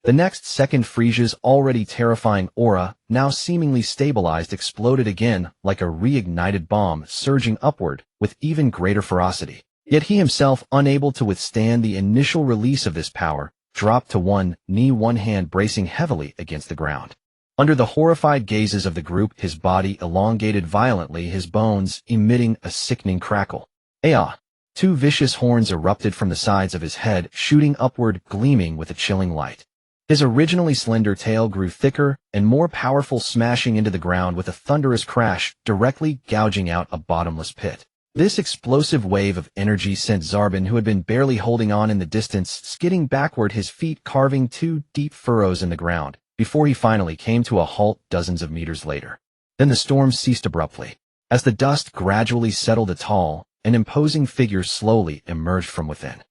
The next second, Frieza's already terrifying aura, now seemingly stabilized, exploded again like a reignited bomb, surging upward with even greater ferocity. Yet he himself, unable to withstand the initial release of this power, dropped to one knee, one hand bracing heavily against the ground. Under the horrified gazes of the group, his body elongated violently, his bones emitting a sickening crackle. Ayah! Two vicious horns erupted from the sides of his head, shooting upward, gleaming with a chilling light. His originally slender tail grew thicker and more powerful, smashing into the ground with a thunderous crash, directly gouging out a bottomless pit. This explosive wave of energy sent Zarbon, who had been barely holding on in the distance, skidding backward, his feet carving 2 deep furrows in the ground, before he finally came to a halt dozens of meters later. Then the storm ceased abruptly. As the dust gradually settled, a tall and imposing figure slowly emerged from within.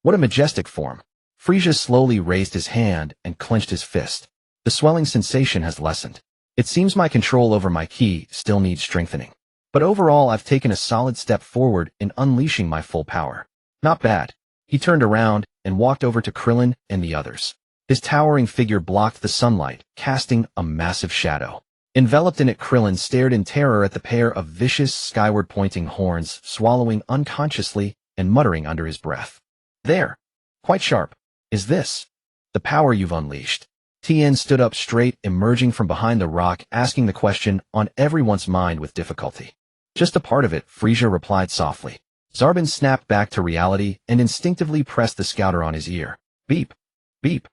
What a majestic form! Frieza slowly raised his hand and clenched his fist. The swelling sensation has lessened. It seems my control over my ki still needs strengthening. But overall, I've taken a solid step forward in unleashing my full power. Not bad. He turned around and walked over to Krillin and the others. His towering figure blocked the sunlight, casting a massive shadow. Enveloped in it, Krillin stared in terror at the pair of vicious, skyward-pointing horns, swallowing unconsciously and muttering under his breath. There. Quite sharp. Is this the power you've unleashed? Tien stood up straight, emerging from behind the rock, asking the question on everyone's mind with difficulty. Just a part of it, Frieza replied softly. Zarbon snapped back to reality and instinctively pressed the scouter on his ear. Beep. Beep.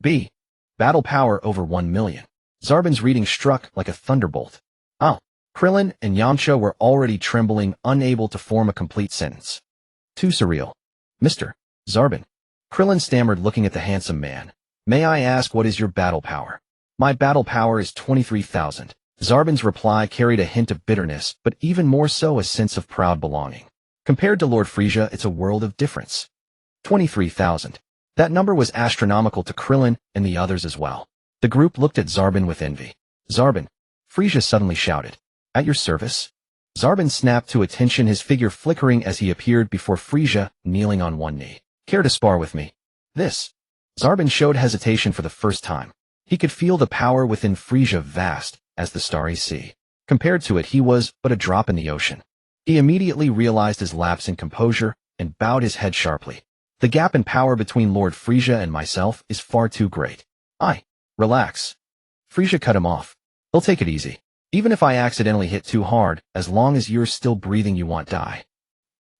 B. Battle power over 1 million. Zarbon's reading struck like a thunderbolt. Oh. Krillin and Yamcha were already trembling, unable to form a complete sentence. Too surreal. Mr. Zarbon. Krillin stammered, looking at the handsome man. May I ask, what is your battle power? My battle power is 23,000. Zarbon's reply carried a hint of bitterness, but even more so a sense of proud belonging. Compared to Lord Frieza, it's a world of difference. 23,000. That number was astronomical to Krillin and the others as well. The group looked at Zarbon with envy. Zarbon. Frieza suddenly shouted. At your service? Zarbon snapped to attention, his figure flickering as he appeared before Frieza, kneeling on one knee. Care to spar with me? This. Zarbon showed hesitation for the first time. He could feel the power within Frieza, vast as the starry sea. Compared to it, he was but a drop in the ocean. He immediately realized his lapse in composure and bowed his head sharply. The gap in power between Lord Frieza and myself is far too great. Relax. Frieza cut him off. He'll take it easy. Even if I accidentally hit too hard, as long as you're still breathing, you won't die.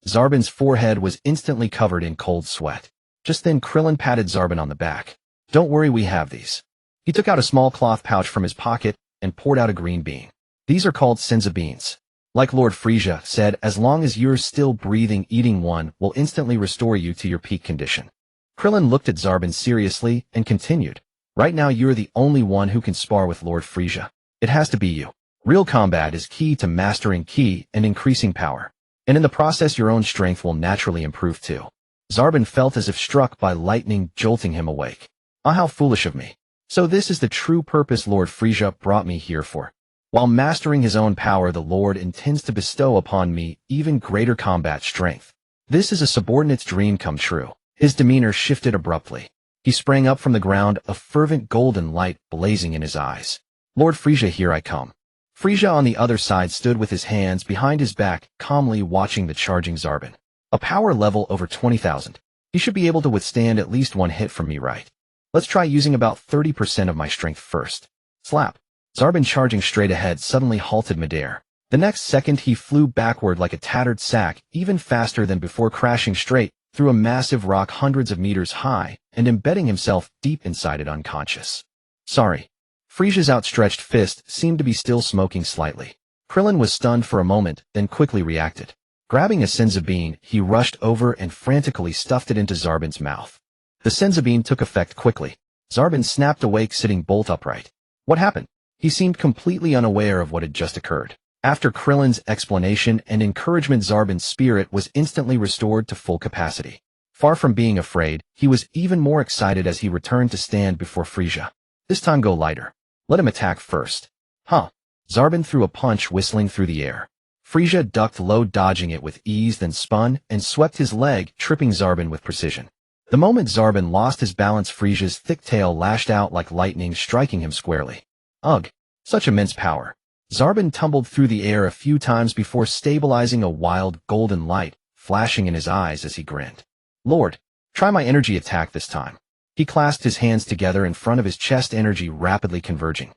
Zarbon's forehead was instantly covered in cold sweat. Just then, Krillin patted Zarbon on the back. Don't worry, we have these. He took out a small cloth pouch from his pocket and poured out a green bean. These are called senza beans. Like Lord Frieza said, as long as you're still breathing, eating one will instantly restore you to your peak condition. Krillin looked at Zarbon seriously and continued. Right now, you're the only one who can spar with Lord Frieza. It has to be you. Real combat is key to mastering ki and increasing power. And in the process, your own strength will naturally improve too. Zarbon felt as if struck by lightning, jolting him awake. Ah, how foolish of me. So this is the true purpose Lord Frieza brought me here for. While mastering his own power, the Lord intends to bestow upon me even greater combat strength. This is a subordinate's dream come true. His demeanor shifted abruptly. He sprang up from the ground, a fervent golden light blazing in his eyes. Lord Frieza, here I come. Frieza on the other side stood with his hands behind his back, calmly watching the charging Zarbon. A power level over 20,000. He should be able to withstand at least one hit from me, right? Let's try using about 30% of my strength first. Slap. Zarbon, charging straight ahead, suddenly halted midair. The next second, he flew backward like a tattered sack, even faster than before, crashing straight through a massive rock hundreds of meters high and embedding himself deep inside it, unconscious. Sorry. Frieza's outstretched fist seemed to be still smoking slightly. Krillin was stunned for a moment, then quickly reacted. Grabbing a senza bean, he rushed over and frantically stuffed it into Zarbon's mouth. The senza bean took effect quickly. Zarbon snapped awake, sitting bolt upright. What happened? He seemed completely unaware of what had just occurred. After Krillin's explanation and encouragement, Zarbon's spirit was instantly restored to full capacity. Far from being afraid, he was even more excited as he returned to stand before Frieza. This time go lighter. Let him attack first. Huh. Zarbon threw a punch, whistling through the air. Frieza ducked low, dodging it with ease, then spun and swept his leg, tripping Zarbon with precision. The moment Zarbon lost his balance, Frieza's thick tail lashed out like lightning, striking him squarely. Ugh. Such immense power. Zarbon tumbled through the air a few times before stabilizing, a wild golden light flashing in his eyes as he grinned. Lord, try my energy attack this time. He clasped his hands together in front of his chest, energy rapidly converging.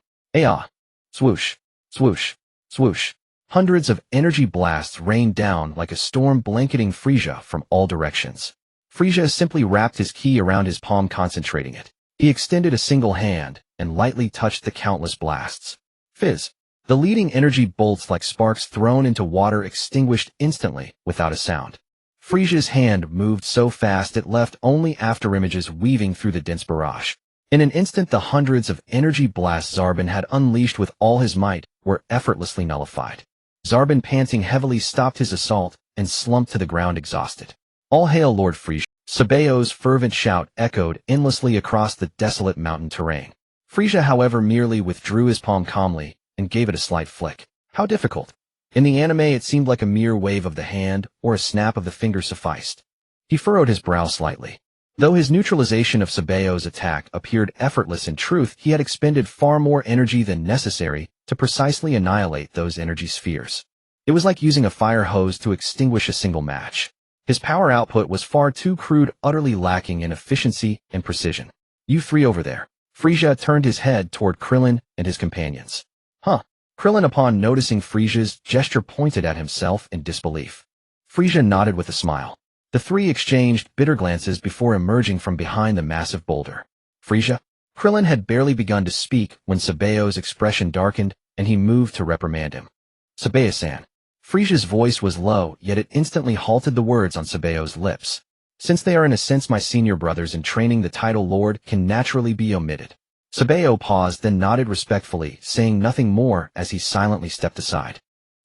Swoosh. Swoosh. Swoosh. Hundreds of energy blasts rained down like a storm blanketing Frieza from all directions. Frieza simply wrapped his ki around his palm, concentrating it. He extended a single hand and lightly touched the countless blasts. Fizz. The leading energy bolts like sparks thrown into water extinguished instantly without a sound. Frieza's hand moved so fast it left only afterimages weaving through the dense barrage. In an instant, the hundreds of energy blasts Zarbon had unleashed with all his might were effortlessly nullified. Zarbon, panting heavily, stopped his assault and slumped to the ground exhausted. All hail Lord Frieza! Sabayo's fervent shout echoed endlessly across the desolate mountain terrain. Frieza, however, merely withdrew his palm calmly and gave it a slight flick. How difficult! In the anime, it seemed like a mere wave of the hand or a snap of the finger sufficed. He furrowed his brow slightly. Though his neutralization of Sabayo's attack appeared effortless, in truth, he had expended far more energy than necessary to precisely annihilate those energy spheres. It was like using a fire hose to extinguish a single match. His power output was far too crude, utterly lacking in efficiency and precision. You three over there. Frieza turned his head toward Krillin and his companions. Huh. Krillin, upon noticing Frieza's gesture, pointed at himself in disbelief. Frieza nodded with a smile. The three exchanged bitter glances before emerging from behind the massive boulder. Frieza? Krillin had barely begun to speak when Sabayo's expression darkened, and he moved to reprimand him. Sabayo-san. Frieza's voice was low, yet it instantly halted the words on Sabayo's lips. Since they are in a sense my senior brothers in training, the title Lord can naturally be omitted. Sabayo paused, then nodded respectfully, saying nothing more as he silently stepped aside.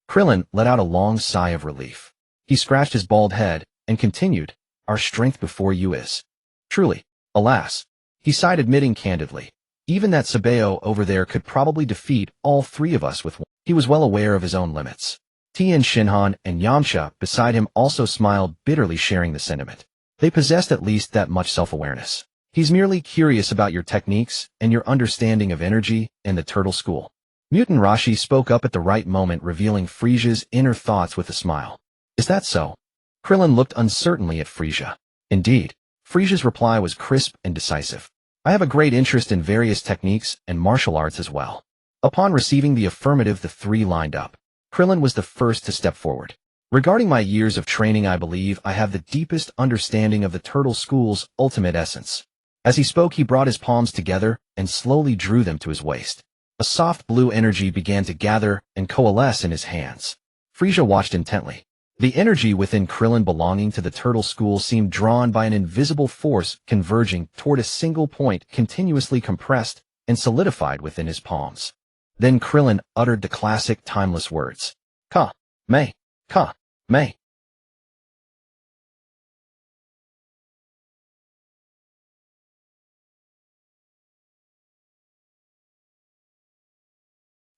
Krillin let out a long sigh of relief. He scratched his bald head and continued, Our strength before you is. Truly, alas. He sighed, admitting candidly. Even that Sabayo over there could probably defeat all three of us with one. He was well aware of his own limits. Tien Shinhan and Yamcha beside him also smiled bitterly, sharing the sentiment. They possessed at least that much self-awareness. He's merely curious about your techniques and your understanding of energy and the turtle school. Mutant Rashi spoke up at the right moment, revealing Frieza's inner thoughts with a smile. Is that so? Krillin looked uncertainly at Frieza. Indeed. Frieza's reply was crisp and decisive. I have a great interest in various techniques and martial arts as well. Upon receiving the affirmative, the three lined up. Krillin was the first to step forward. Regarding my years of training, I believe I have the deepest understanding of the turtle school's ultimate essence. As he spoke, he brought his palms together and slowly drew them to his waist. A soft blue energy began to gather and coalesce in his hands. Frieza watched intently. The energy within Krillin belonging to the turtle school seemed drawn by an invisible force, converging toward a single point, continuously compressed and solidified within his palms. Then Krillin uttered the classic timeless words. Ka, me, ka, me.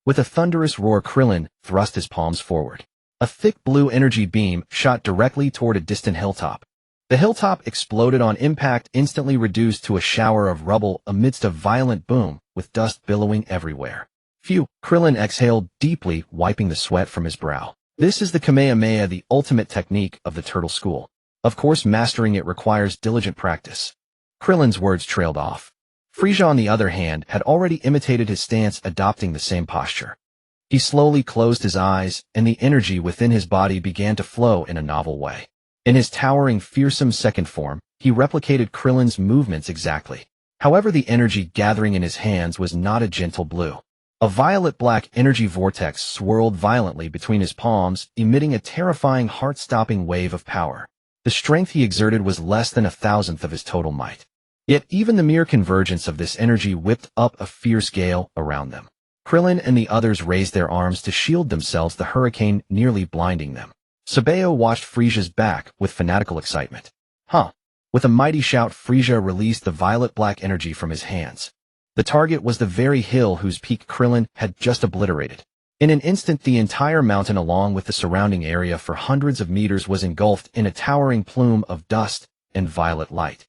With a thunderous roar, Krillin thrust his palms forward. A thick blue energy beam shot directly toward a distant hilltop. The hilltop exploded on impact, instantly reduced to a shower of rubble amidst a violent boom, with dust billowing everywhere. Phew! Krillin exhaled deeply, wiping the sweat from his brow. This is the Kamehameha, the ultimate technique of the turtle school. Of course, mastering it requires diligent practice. Krillin's words trailed off. Frieza, on the other hand, had already imitated his stance, adopting the same posture. He slowly closed his eyes, and the energy within his body began to flow in a novel way. In his towering, fearsome second form, he replicated Krillin's movements exactly. However, the energy gathering in his hands was not a gentle blue. A violet-black energy vortex swirled violently between his palms, emitting a terrifying, heart-stopping wave of power. The strength he exerted was less than 1,000th of his total might. Yet even the mere convergence of this energy whipped up a fierce gale around them. Krillin and the others raised their arms to shield themselves, the hurricane nearly blinding them. Sabayo watched Frieza's back with fanatical excitement. Huh! With a mighty shout, Frieza released the violet-black energy from his hands. The target was the very hill whose peak Krillin had just obliterated. In an instant, the entire mountain, along with the surrounding area for hundreds of meters, was engulfed in a towering plume of dust and violet light.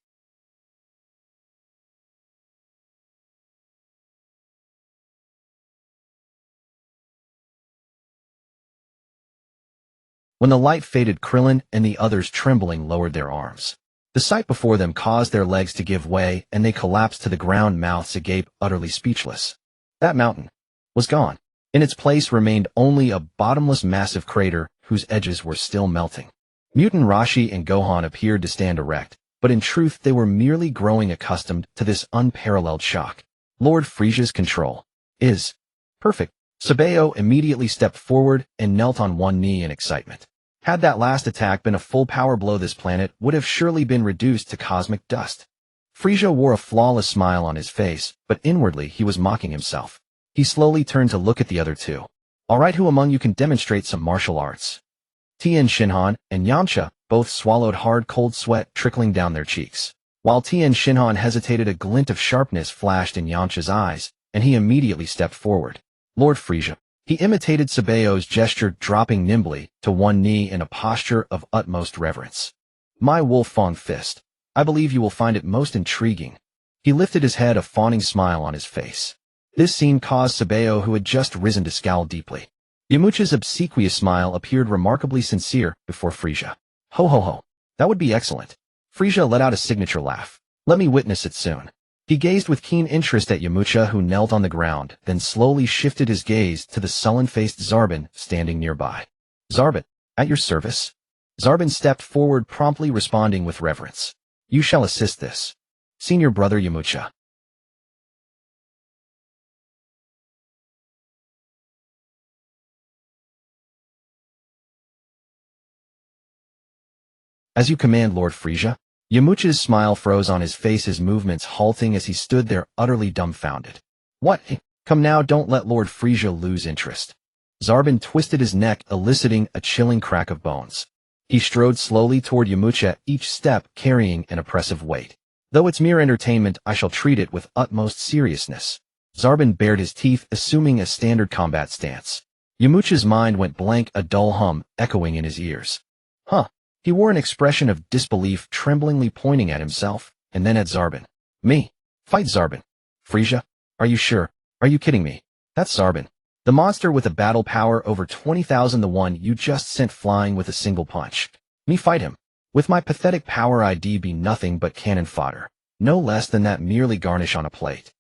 When the light faded, Krillin and the others, trembling, lowered their arms. The sight before them caused their legs to give way, and they collapsed to the ground, mouths agape, utterly speechless. That mountain was gone. In its place remained only a bottomless massive crater whose edges were still melting. Mutant Rashi and Gohan appeared to stand erect, but in truth they were merely growing accustomed to this unparalleled shock. Lord Frieza's control is perfect. Sabeo immediately stepped forward and knelt on one knee in excitement. Had that last attack been a full power blow, this planet would have surely been reduced to cosmic dust. Frieza wore a flawless smile on his face, but inwardly he was mocking himself. He slowly turned to look at the other two. All right, who among you can demonstrate some martial arts? Tien Shinhan and Yamcha both swallowed hard cold sweat trickling down their cheeks. While Tien Shinhan hesitated, a glint of sharpness flashed in Yamcha's eyes, and he immediately stepped forward. Lord Frieza. He imitated Sabeo's gesture, dropping nimbly to one knee in a posture of utmost reverence. My Wolf Fong Fist. I believe you will find it most intriguing. He lifted his head, a fawning smile on his face. This scene caused Sabeo, who had just risen, to scowl deeply. Yamcha's obsequious smile appeared remarkably sincere before Frieza. Ho ho ho. That would be excellent. Frieza let out a signature laugh. Let me witness it soon. He gazed with keen interest at Yamcha, who knelt on the ground, then slowly shifted his gaze to the sullen-faced Zarbin standing nearby. Zarbin, at your service. Zarbin stepped forward, promptly responding with reverence. You shall assist this. Senior brother Yamcha. As you command, Lord Frieza. Yamcha's smile froze on his face, his movements halting as he stood there utterly dumbfounded. What? Come now, don't let Lord Frieza lose interest. Zarbin twisted his neck, eliciting a chilling crack of bones. He strode slowly toward Yamcha, each step carrying an oppressive weight. Though it's mere entertainment, I shall treat it with utmost seriousness. Zarbin bared his teeth, assuming a standard combat stance. Yamcha's mind went blank, a dull hum echoing in his ears. Huh. He wore an expression of disbelief, tremblingly pointing at himself, and then at Zarbin. Me? Fight Zarbin. Frieza? Are you sure? Are you kidding me? That's Zarbin. The monster with a battle power over 20,000, the one you just sent flying with a single punch. Me fight him. With my pathetic power, I'd be nothing but cannon fodder. No less than that, merely garnish on a plate.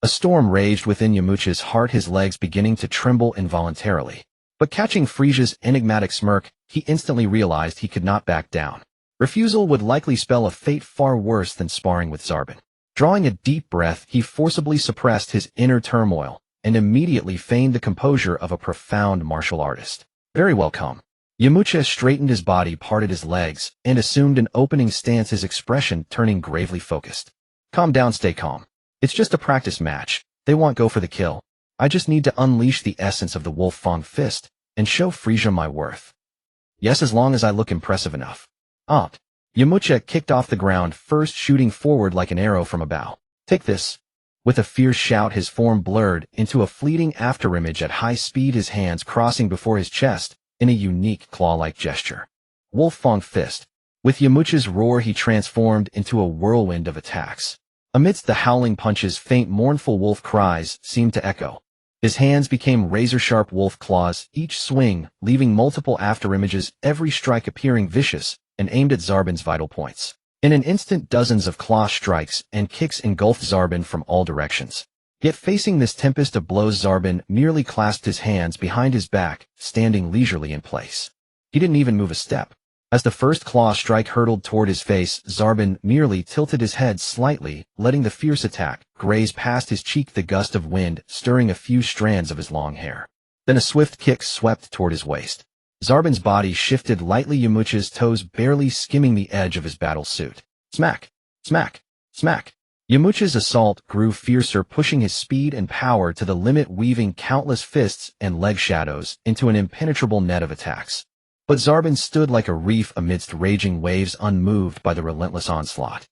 A storm raged within Yamcha's heart, his legs beginning to tremble involuntarily. But catching Frieza's enigmatic smirk, he instantly realized he could not back down. Refusal would likely spell a fate far worse than sparring with Zarbin. Drawing a deep breath, he forcibly suppressed his inner turmoil, and immediately feigned the composure of a profound martial artist. Very well, come. Yamcha straightened his body, parted his legs, and assumed an opening stance, his expression turning gravely focused. Calm down, stay calm. It's just a practice match. They won't go for the kill. I just need to unleash the essence of the Wolf Fong Fist and show Frieza my worth. Yes, as long as I look impressive enough. Yamcha kicked off the ground, first shooting forward like an arrow from a bow. Take this. With a fierce shout, his form blurred into a fleeting afterimage at high speed, his hands crossing before his chest in a unique claw-like gesture. Wolf Fong Fist. With Yamcha's roar, he transformed into a whirlwind of attacks. Amidst the howling punches, faint mournful wolf cries seemed to echo. His hands became razor-sharp wolf claws, each swing leaving multiple afterimages, every strike appearing vicious and aimed at Zarbin's vital points. In an instant, dozens of claw strikes and kicks engulfed Zarbin from all directions. Yet facing this tempest of blows, Zarbin merely clasped his hands behind his back, standing leisurely in place. He didn't even move a step. As the first claw strike hurtled toward his face, Zarbin merely tilted his head slightly, letting the fierce attack graze past his cheek, the gust of wind stirring a few strands of his long hair. Then a swift kick swept toward his waist. Zarbin's body shifted lightly, Yamcha's toes barely skimming the edge of his battle suit. Smack! Smack! Smack! Yamcha's assault grew fiercer, pushing his speed and power to the limit, weaving countless fists and leg shadows into an impenetrable net of attacks. But Zarbin stood like a reef amidst raging waves, unmoved by the relentless onslaught.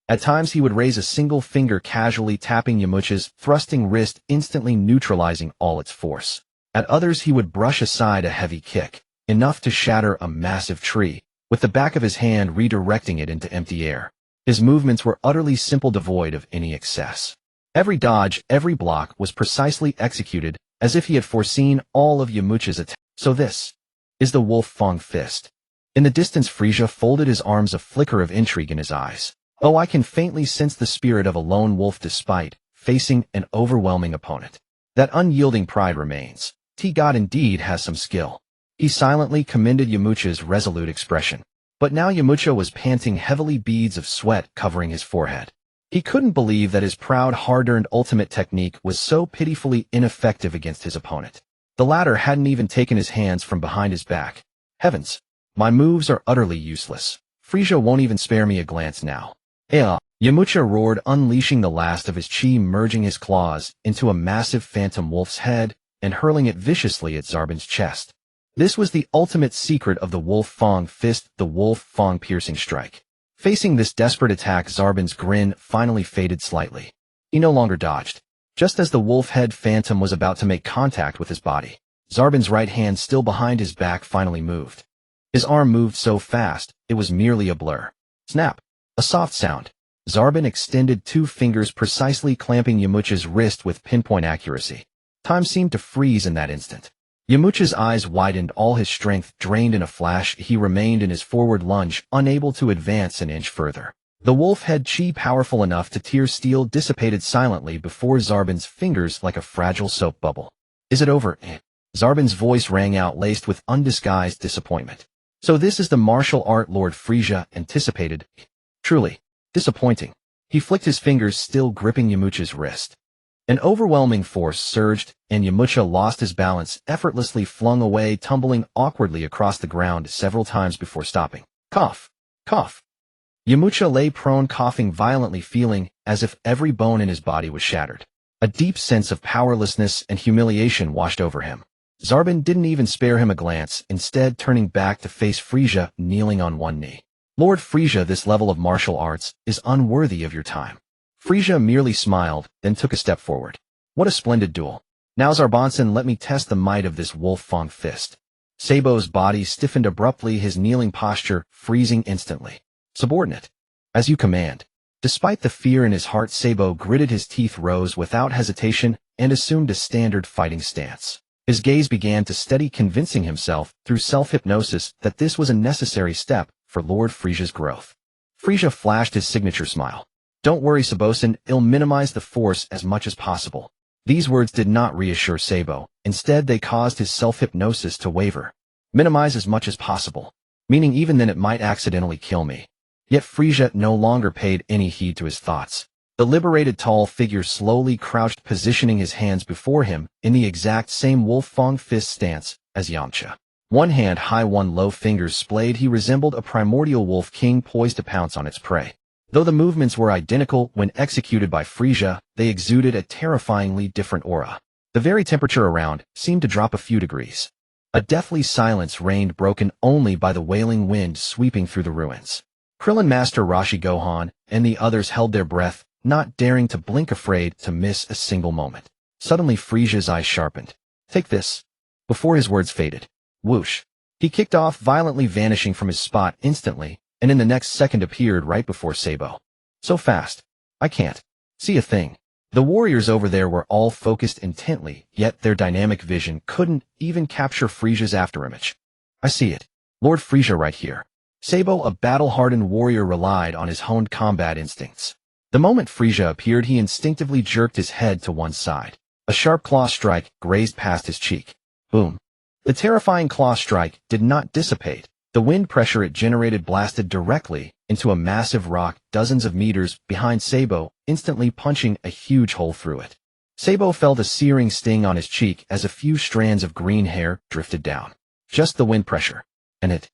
At times he would raise a single finger, casually tapping Yamcha's thrusting wrist, instantly neutralizing all its force. At others he would brush aside a heavy kick, enough to shatter a massive tree, with the back of his hand redirecting it into empty air. His movements were utterly simple, devoid of any excess. Every dodge, every block was precisely executed, as if he had foreseen all of Yamcha's attacks. So this is the Wolf Fong Fist. In the distance, Frieza folded his arms, a flicker of intrigue in his eyes. Oh, I can faintly sense the spirit of a lone wolf despite facing an overwhelming opponent. That unyielding pride remains. T-God indeed has some skill. He silently commended Yamcha's resolute expression. But now Yamcha was panting heavily, beads of sweat covering his forehead. He couldn't believe that his proud, hard-earned ultimate technique was so pitifully ineffective against his opponent. The latter hadn't even taken his hands from behind his back. Heavens! My moves are utterly useless. Frieza won't even spare me a glance now. Yamcha roared, unleashing the last of his chi, merging his claws into a massive phantom wolf's head and hurling it viciously at Zarbin's chest. This was the ultimate secret of the Wolf Fang Fist, the Wolf Fang Piercing Strike. Facing this desperate attack, Zarbin's grin finally faded slightly. He no longer dodged. Just as the wolf head phantom was about to make contact with his body, Zarbin's right hand, still behind his back, finally moved. His arm moved so fast, it was merely a blur. Snap! A soft sound. Zarbin extended 2 fingers, precisely clamping Yamcha's wrist with pinpoint accuracy. Time seemed to freeze in that instant. Yamcha's eyes widened, all his strength drained in a flash. He remained in his forward lunge, unable to advance an inch further. The wolf head chi, powerful enough to tear steel, dissipated silently before Zarbin's fingers like a fragile soap bubble. Is it over? Zarbin's voice rang out, laced with undisguised disappointment. So this is the martial art Lord Frieza anticipated? Truly disappointing. He flicked his fingers, still gripping Yamcha's wrist. An overwhelming force surged, and Yamcha lost his balance, effortlessly flung away, tumbling awkwardly across the ground several times before stopping. Cough! Cough! Yamcha lay prone, coughing violently, feeling as if every bone in his body was shattered. A deep sense of powerlessness and humiliation washed over him. Zarbin didn't even spare him a glance, instead turning back to face Frieza, kneeling on one knee. Lord Frieza, this level of martial arts is unworthy of your time. Frieza merely smiled, then took a step forward. What a splendid duel. Now Zarbonson, let me test the might of this Wolf Fang Fist. Sabo's body stiffened abruptly, his kneeling posture freezing instantly. Subordinate. As you command. Despite the fear in his heart, Sabo gritted his teeth, rose without hesitation, and assumed a standard fighting stance. His gaze began to steady, convincing himself through self-hypnosis that this was a necessary step for Lord Frieza's growth. Frieza flashed his signature smile. Don't worry, Sabosin, I'll minimize the force as much as possible. These words did not reassure Sabo. Instead, they caused his self-hypnosis to waver. Minimize as much as possible. Meaning even then it might accidentally kill me. Yet Frieza no longer paid any heed to his thoughts. The liberated tall figure slowly crouched, positioning his hands before him in the exact same Wolf Fang Fist stance as Yamcha. One hand high, one low, fingers splayed, he resembled a primordial wolf king poised to pounce on its prey. Though the movements were identical when executed by Frieza, they exuded a terrifyingly different aura. The very temperature around seemed to drop a few degrees. A deathly silence reigned, broken only by the wailing wind sweeping through the ruins. Krillin, Master Roshi, Gohan, and the others held their breath, not daring to blink, afraid to miss a single moment. Suddenly Frieza's eyes sharpened. Take this. Before his words faded. Whoosh. He kicked off, violently vanishing from his spot instantly, and in the next second appeared right before Sabo. So fast. I can't see a thing. The warriors over there were all focused intently, yet their dynamic vision couldn't even capture Frieza's afterimage. I see it. Lord Frieza right here. Sabo, a battle-hardened warrior, relied on his honed combat instincts. The moment Frieza appeared, he instinctively jerked his head to one side. A sharp claw strike grazed past his cheek. Boom. The terrifying claw strike did not dissipate. The wind pressure it generated blasted directly into a massive rock dozens of meters behind Sabo, instantly punching a huge hole through it. Sabo felt a searing sting on his cheek as a few strands of green hair drifted down. Just the wind pressure. And it.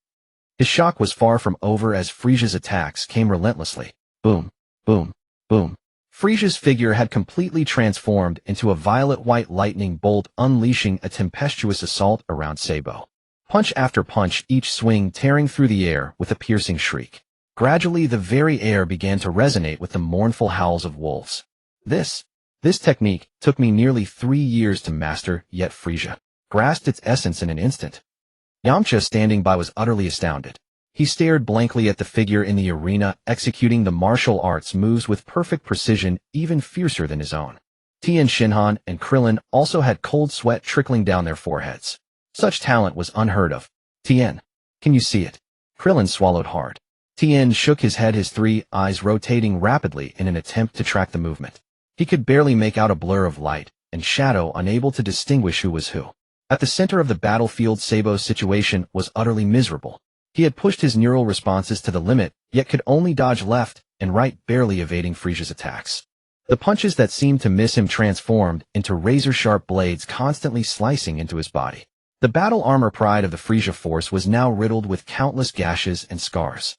His shock was far from over as Frieza's attacks came relentlessly. Boom, boom, boom. Frieza's figure had completely transformed into a violet-white lightning bolt, unleashing a tempestuous assault around Sabo. Punch after punch, each swing tearing through the air with a piercing shriek. Gradually, the very air began to resonate with the mournful howls of wolves. This technique took me nearly 3 years to master, yet Frieza grasped its essence in an instant. Yamcha, standing by, was utterly astounded. He stared blankly at the figure in the arena, executing the martial arts moves with perfect precision, even fiercer than his own. Tien, Shinhan, and Krillin also had cold sweat trickling down their foreheads. Such talent was unheard of. Tien, can you see it? Krillin swallowed hard. Tien shook his head, his 3 eyes rotating rapidly in an attempt to track the movement. He could barely make out a blur of light and shadow, unable to distinguish who was who. At the center of the battlefield, Sabo's situation was utterly miserable. He had pushed his neural responses to the limit, yet could only dodge left and right, barely evading Frieza's attacks. The punches that seemed to miss him transformed into razor-sharp blades constantly slicing into his body. The battle armor pride of the Frieza force was now riddled with countless gashes and scars.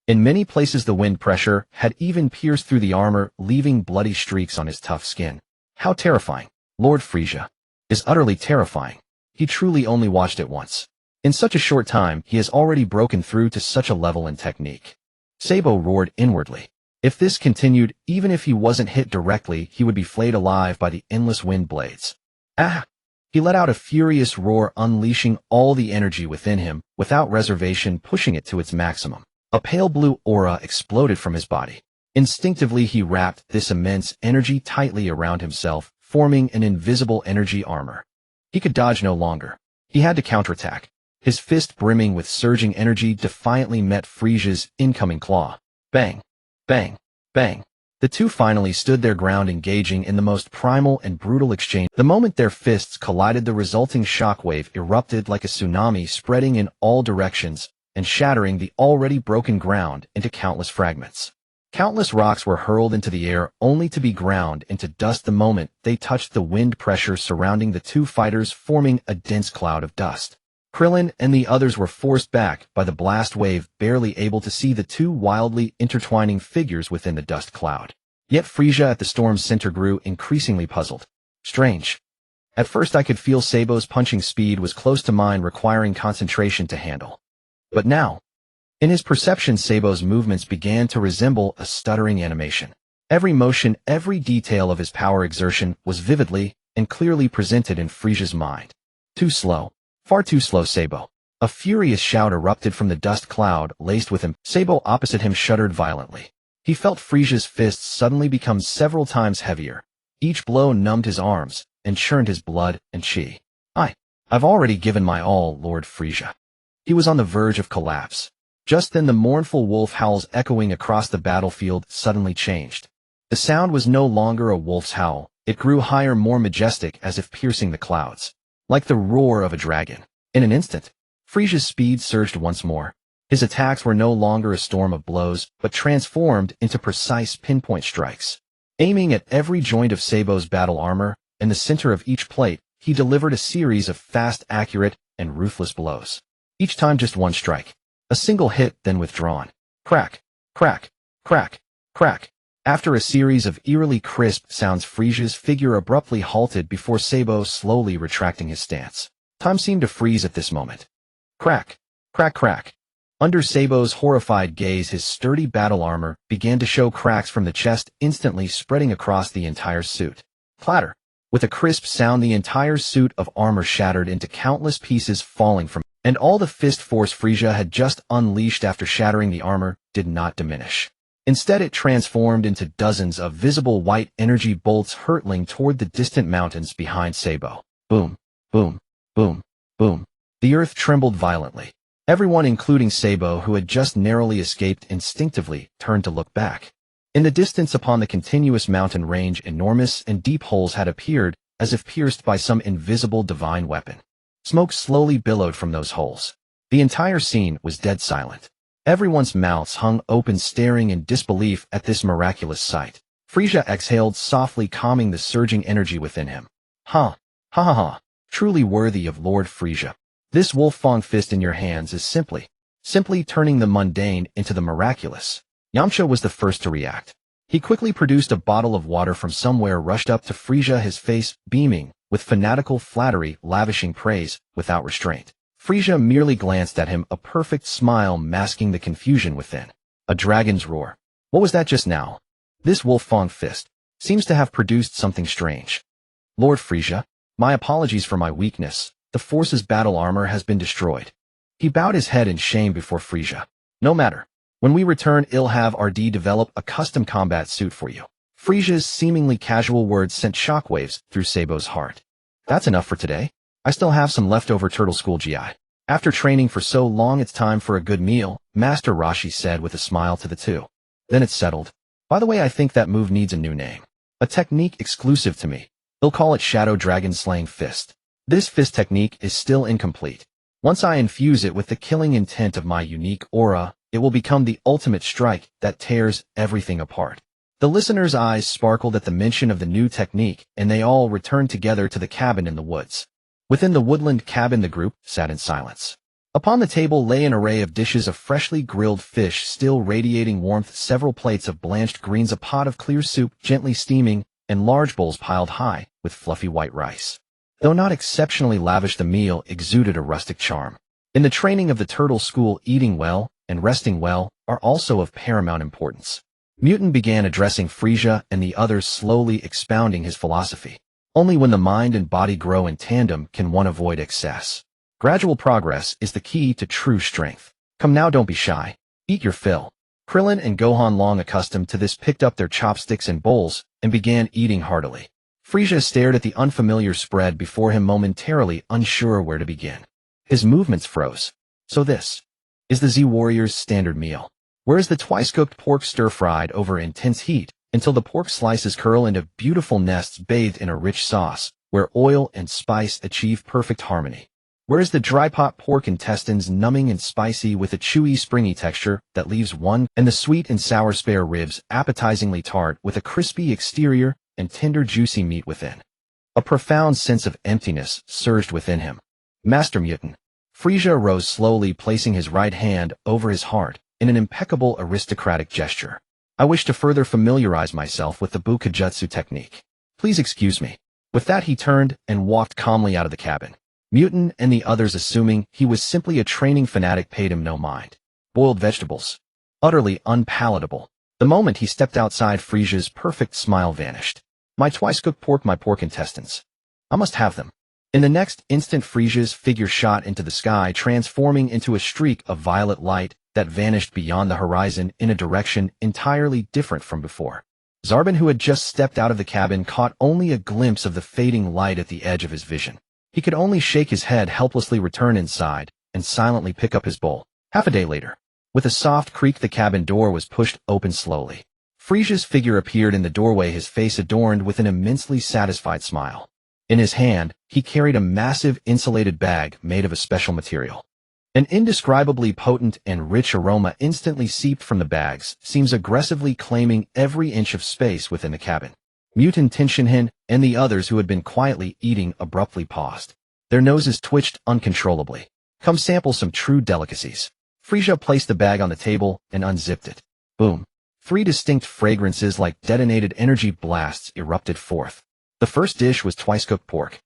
In many places the wind pressure had even pierced through the armor, leaving bloody streaks on his tough skin. How terrifying! Lord Frieza is utterly terrifying. He truly only watched it once. In such a short time, he has already broken through to such a level in technique. Sabo roared inwardly. If this continued, even if he wasn't hit directly, he would be flayed alive by the endless wind blades. Ah! He let out a furious roar, unleashing all the energy within him, without reservation, pushing it to its maximum. A pale blue aura exploded from his body. Instinctively, he wrapped this immense energy tightly around himself, forming an invisible energy armor. He could dodge no longer. He had to counterattack. His fist, brimming with surging energy, defiantly met Frieza's incoming claw. Bang! Bang! Bang! The two finally stood their ground, engaging in the most primal and brutal exchange. The moment their fists collided, the resulting shockwave erupted like a tsunami, spreading in all directions and shattering the already broken ground into countless fragments. Countless rocks were hurled into the air, only to be ground into dust the moment they touched the wind pressure surrounding the two fighters, forming a dense cloud of dust. Krillin and the others were forced back by the blast wave, barely able to see the two wildly intertwining figures within the dust cloud. Yet Frieza at the storm's center grew increasingly puzzled. Strange. At first I could feel Sabo's punching speed was close to mine, requiring concentration to handle. But now, in his perception, Sabo's movements began to resemble a stuttering animation. Every motion, every detail of his power exertion was vividly and clearly presented in Frieza's mind. Too slow. Far too slow, Sabo. A furious shout erupted from the dust cloud laced with him. Sabo opposite him shuddered violently. He felt Frieza's fists suddenly become several times heavier. Each blow numbed his arms and churned his blood and chi. I've already given my all, Lord Frieza. He was on the verge of collapse. Just then the mournful wolf howls echoing across the battlefield suddenly changed. The sound was no longer a wolf's howl. It grew higher, more majestic, as if piercing the clouds. Like the roar of a dragon. In an instant, Frieza's speed surged once more. His attacks were no longer a storm of blows, but transformed into precise pinpoint strikes. Aiming at every joint of Sabo's battle armor, in the center of each plate, he delivered a series of fast, accurate, and ruthless blows. Each time just one strike. A single hit, then withdrawn. Crack, crack, crack, crack. After a series of eerily crisp sounds, Frieza's figure abruptly halted before Sabo, slowly retracting his stance. Time seemed to freeze at this moment. Crack, crack, crack. Under Sabo's horrified gaze, his sturdy battle armor began to show cracks from the chest, instantly spreading across the entire suit. Clatter. With a crisp sound, the entire suit of armor shattered into countless pieces, falling from, and all the fist force Frieza had just unleashed after shattering the armor did not diminish. Instead, it transformed into dozens of visible white energy bolts hurtling toward the distant mountains behind Sabo. Boom, boom, boom, boom. The earth trembled violently. Everyone, including Sabo, who had just narrowly escaped, instinctively turned to look back. In the distance upon the continuous mountain range, enormous and deep holes had appeared, as if pierced by some invisible divine weapon. Smoke slowly billowed from those holes. The entire scene was dead silent. Everyone's mouths hung open, staring in disbelief at this miraculous sight. Frieza exhaled softly, calming the surging energy within him. Ha! Ha ha ha! Truly worthy of Lord Frieza. This wolf-fang fist in your hands is simply turning the mundane into the miraculous. Yamcha was the first to react. He quickly produced a bottle of water from somewhere, rushed up to Frieza, his face beaming with fanatical flattery, lavishing praise without restraint. Frieza merely glanced at him, a perfect smile masking the confusion within. A dragon's roar. What was that just now? This wolf-fang fist seems to have produced something strange. Lord Frieza, my apologies for my weakness. The force's battle armor has been destroyed. He bowed his head in shame before Frieza. No matter. When we return, I'll have RD develop a custom combat suit for you. Frieza's seemingly casual words sent shockwaves through Sabo's heart. That's enough for today. I still have some leftover Turtle School GI. After training for so long, it's time for a good meal, Master Roshi said with a smile to the two. Then it settled. By the way, I think that move needs a new name. A technique exclusive to me. They'll call it Shadow Dragon Slaying Fist. This fist technique is still incomplete. Once I infuse it with the killing intent of my unique aura, it will become the ultimate strike that tears everything apart. The listener's eyes sparkled at the mention of the new technique, and they all returned together to the cabin in the woods. Within the woodland cabin, the group sat in silence. Upon the table lay an array of dishes of freshly grilled fish still radiating warmth, several plates of blanched greens, a pot of clear soup gently steaming, and large bowls piled high with fluffy white rice. Though not exceptionally lavish, the meal exuded a rustic charm. In the training of the turtle school, eating well and resting well are also of paramount importance. Mutant began addressing Frieza and the others, slowly expounding his philosophy. Only when the mind and body grow in tandem can one avoid excess. Gradual progress is the key to true strength. Come now, don't be shy. Eat your fill. Krillin and Gohan, long accustomed to this, picked up their chopsticks and bowls and began eating heartily. Frieza stared at the unfamiliar spread before him, momentarily unsure where to begin. His movements froze. So this is the Z-Warrior's standard meal. Where is the twice-cooked pork stir-fried over intense heat until the pork slices curl into beautiful nests bathed in a rich sauce, where oil and spice achieve perfect harmony? Where is the dry-pot pork intestines, numbing and spicy with a chewy, springy texture that leaves one, and the sweet and sour spare ribs, appetizingly tart with a crispy exterior and tender, juicy meat within? A profound sense of emptiness surged within him. Master Mutant. Frieza rose slowly, placing his right hand over his heart in an impeccable aristocratic gesture. I wish to further familiarize myself with the Bukajutsu technique. Please excuse me. With that, he turned and walked calmly out of the cabin. Mutant and the others, assuming he was simply a training fanatic, paid him no mind. Boiled vegetables. Utterly unpalatable. The moment he stepped outside, Frieza's perfect smile vanished. My twice-cooked pork, my pork intestines. I must have them. In the next instant, Frieza's figure shot into the sky, transforming into a streak of violet light that vanished beyond the horizon in a direction entirely different from before. Zarbon, who had just stepped out of the cabin, caught only a glimpse of the fading light at the edge of his vision. He could only shake his head helplessly, return inside, and silently pick up his bowl. Half a day later, with a soft creak, the cabin door was pushed open slowly. Frieza's figure appeared in the doorway, his face adorned with an immensely satisfied smile. In his hand, he carried a massive insulated bag made of a special material. An indescribably potent and rich aroma instantly seeped from the bags, seems aggressively claiming every inch of space within the cabin. Mutant, Tenshinhan, and the others, who had been quietly eating, abruptly paused. Their noses twitched uncontrollably. Come sample some true delicacies. Frieza placed the bag on the table and unzipped it. Boom. 3 distinct fragrances like detonated energy blasts erupted forth. The first dish was twice-cooked pork.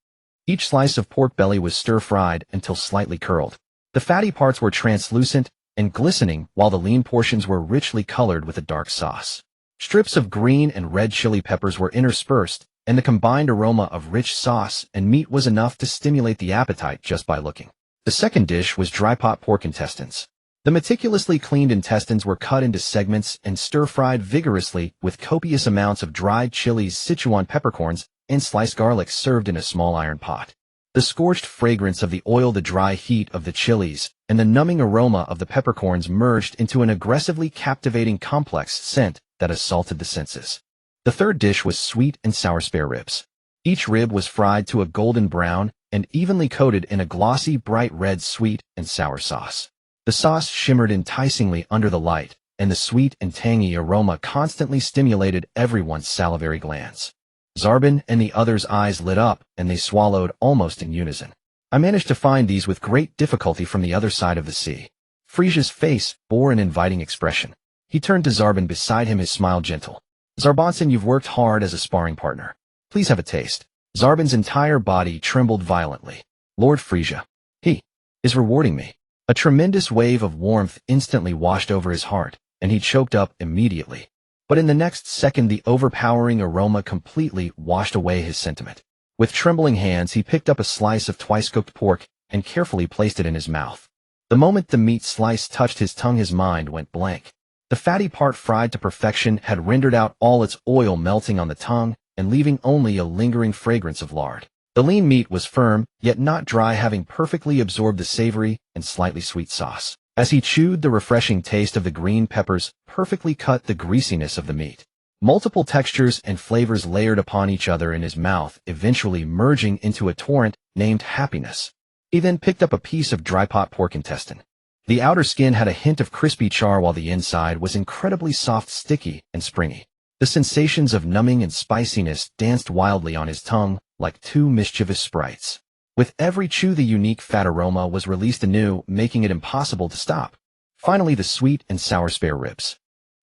Each slice of pork belly was stir-fried until slightly curled. The fatty parts were translucent and glistening, while the lean portions were richly colored with a dark sauce. Strips of green and red chili peppers were interspersed, and the combined aroma of rich sauce and meat was enough to stimulate the appetite just by looking. The second dish was dry-pot pork intestines. The meticulously cleaned intestines were cut into segments and stir-fried vigorously with copious amounts of dried chilies, Sichuan peppercorns, and sliced garlic served in a small iron pot. The scorched fragrance of the oil, the dry heat of the chilies, and the numbing aroma of the peppercorns merged into an aggressively captivating complex scent that assaulted the senses. The third dish was sweet and sour spare ribs. Each rib was fried to a golden brown and evenly coated in a glossy, bright red sweet and sour sauce. The sauce shimmered enticingly under the light, and the sweet and tangy aroma constantly stimulated everyone's salivary glands. Zarbon and the others' eyes lit up, and they swallowed almost in unison. I managed to find these with great difficulty from the other side of the sea. Frieza's face bore an inviting expression. He turned to Zarbon beside him, his smile gentle. Zarbonson, you've worked hard as a sparring partner. Please have a taste. Zarbon's entire body trembled violently. Lord Frieza. He is rewarding me. A tremendous wave of warmth instantly washed over his heart, and he choked up immediately. But in the next second, the overpowering aroma completely washed away his sentiment. With trembling hands, he picked up a slice of twice-cooked pork and carefully placed it in his mouth. The moment the meat slice touched his tongue, his mind went blank. The fatty part, fried to perfection, had rendered out all its oil, melting on the tongue and leaving only a lingering fragrance of lard. The lean meat was firm, yet not dry, having perfectly absorbed the savory and slightly sweet sauce. As he chewed, the refreshing taste of the green peppers perfectly cut the greasiness of the meat. Multiple textures and flavors layered upon each other in his mouth, eventually merging into a torrent named Happiness. He then picked up a piece of dry pot pork intestine. The outer skin had a hint of crispy char while the inside was incredibly soft, sticky, and springy. The sensations of numbing and spiciness danced wildly on his tongue like two mischievous sprites. With every chew, the unique fat aroma was released anew, making it impossible to stop. Finally, the sweet and sour spare ribs.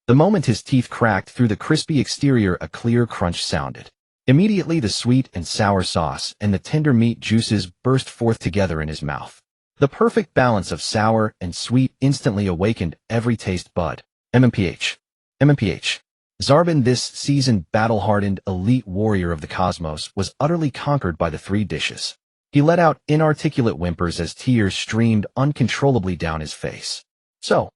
The moment his teeth cracked through the crispy exterior, a clear crunch sounded. Immediately, the sweet and sour sauce and the tender meat juices burst forth together in his mouth. The perfect balance of sour and sweet instantly awakened every taste bud. MMPH. Zarbin, this seasoned, battle-hardened, elite warrior of the cosmos, was utterly conquered by the three dishes. He let out inarticulate whimpers as tears streamed uncontrollably down his face. So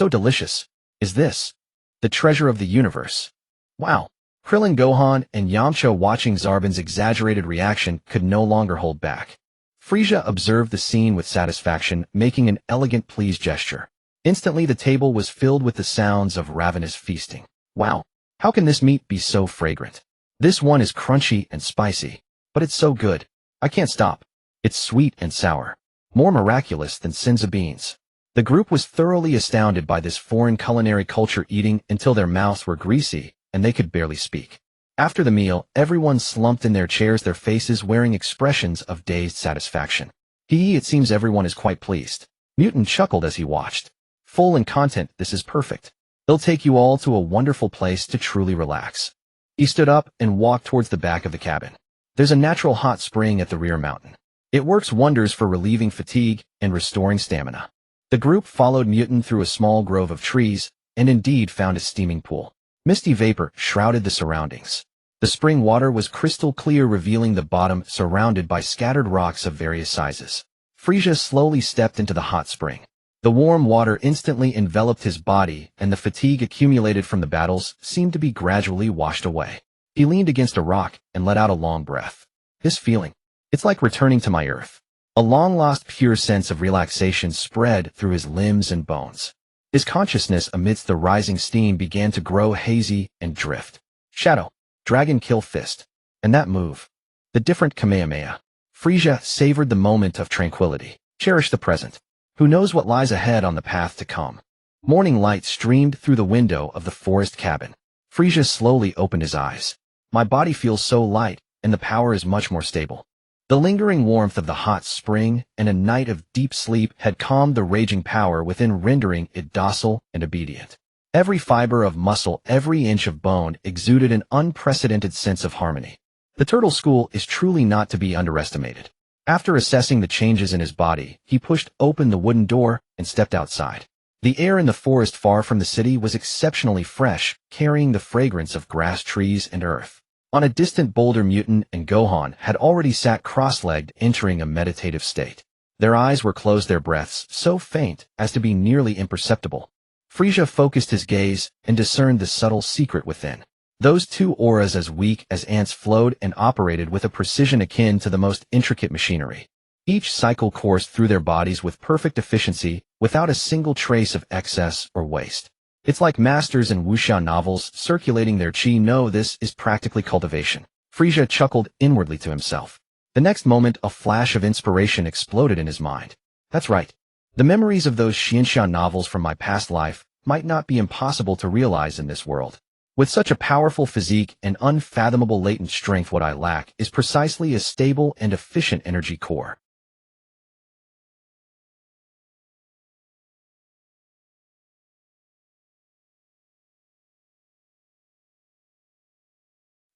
delicious. Is this the treasure of the universe? Wow. Krillin, Gohan, and Yamcha, watching Zarbin's exaggerated reaction, could no longer hold back. Frieza observed the scene with satisfaction, making an elegant pleased gesture. Instantly, the table was filled with the sounds of ravenous feasting. Wow, how can this meat be so fragrant? This one is crunchy and spicy, but it's so good. I can't stop. It's sweet and sour. More miraculous than Sinza beans. The group was thoroughly astounded by this foreign culinary culture, eating until their mouths were greasy and they could barely speak. After the meal, everyone slumped in their chairs, their faces wearing expressions of dazed satisfaction. It seems everyone is quite pleased. Mutant chuckled as he watched. Full in content, this is perfect. It'll take you all to a wonderful place to truly relax. He stood up and walked towards the back of the cabin. There's a natural hot spring at the rear mountain. It works wonders for relieving fatigue and restoring stamina. The group followed Mutant through a small grove of trees and indeed found a steaming pool. Misty vapor shrouded the surroundings. The spring water was crystal clear, revealing the bottom surrounded by scattered rocks of various sizes. Frieza slowly stepped into the hot spring. The warm water instantly enveloped his body, and the fatigue accumulated from the battles seemed to be gradually washed away. He leaned against a rock and let out a long breath. This feeling, it's like returning to my earth. A long-lost pure sense of relaxation spread through his limbs and bones. His consciousness amidst the rising steam began to grow hazy and drift. Shadow, Dragon Kill Fist. And that move. The different Kamehameha. Frieza savored the moment of tranquility. Cherish the present. Who knows what lies ahead on the path to come? Morning light streamed through the window of the forest cabin. Frieza slowly opened his eyes. My body feels so light, and the power is much more stable. The lingering warmth of the hot spring and a night of deep sleep had calmed the raging power within, rendering it docile and obedient. Every fiber of muscle, every inch of bone exuded an unprecedented sense of harmony. The turtle school is truly not to be underestimated. After assessing the changes in his body, he pushed open the wooden door and stepped outside. The air in the forest far from the city was exceptionally fresh, carrying the fragrance of grass, trees, and earth. On a distant boulder, Mutant and Gohan had already sat cross-legged, entering a meditative state. Their eyes were closed, their breaths so faint as to be nearly imperceptible. Frieza focused his gaze and discerned the subtle secret within. Those two auras, as weak as ants, flowed and operated with a precision akin to the most intricate machinery. Each cycle coursed through their bodies with perfect efficiency, without a single trace of excess or waste. It's like masters in wuxia novels circulating their chi. No, this is practically cultivation. Frieza chuckled inwardly to himself. The next moment, a flash of inspiration exploded in his mind. That's right. The memories of those xianxia novels from my past life might not be impossible to realize in this world. With such a powerful physique and unfathomable latent strength, what I lack is precisely a stable and efficient energy core.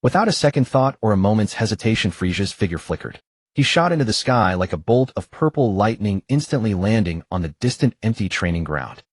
Without a second thought or a moment's hesitation, Frieza's figure flickered. He shot into the sky like a bolt of purple lightning, instantly landing on the distant empty training ground.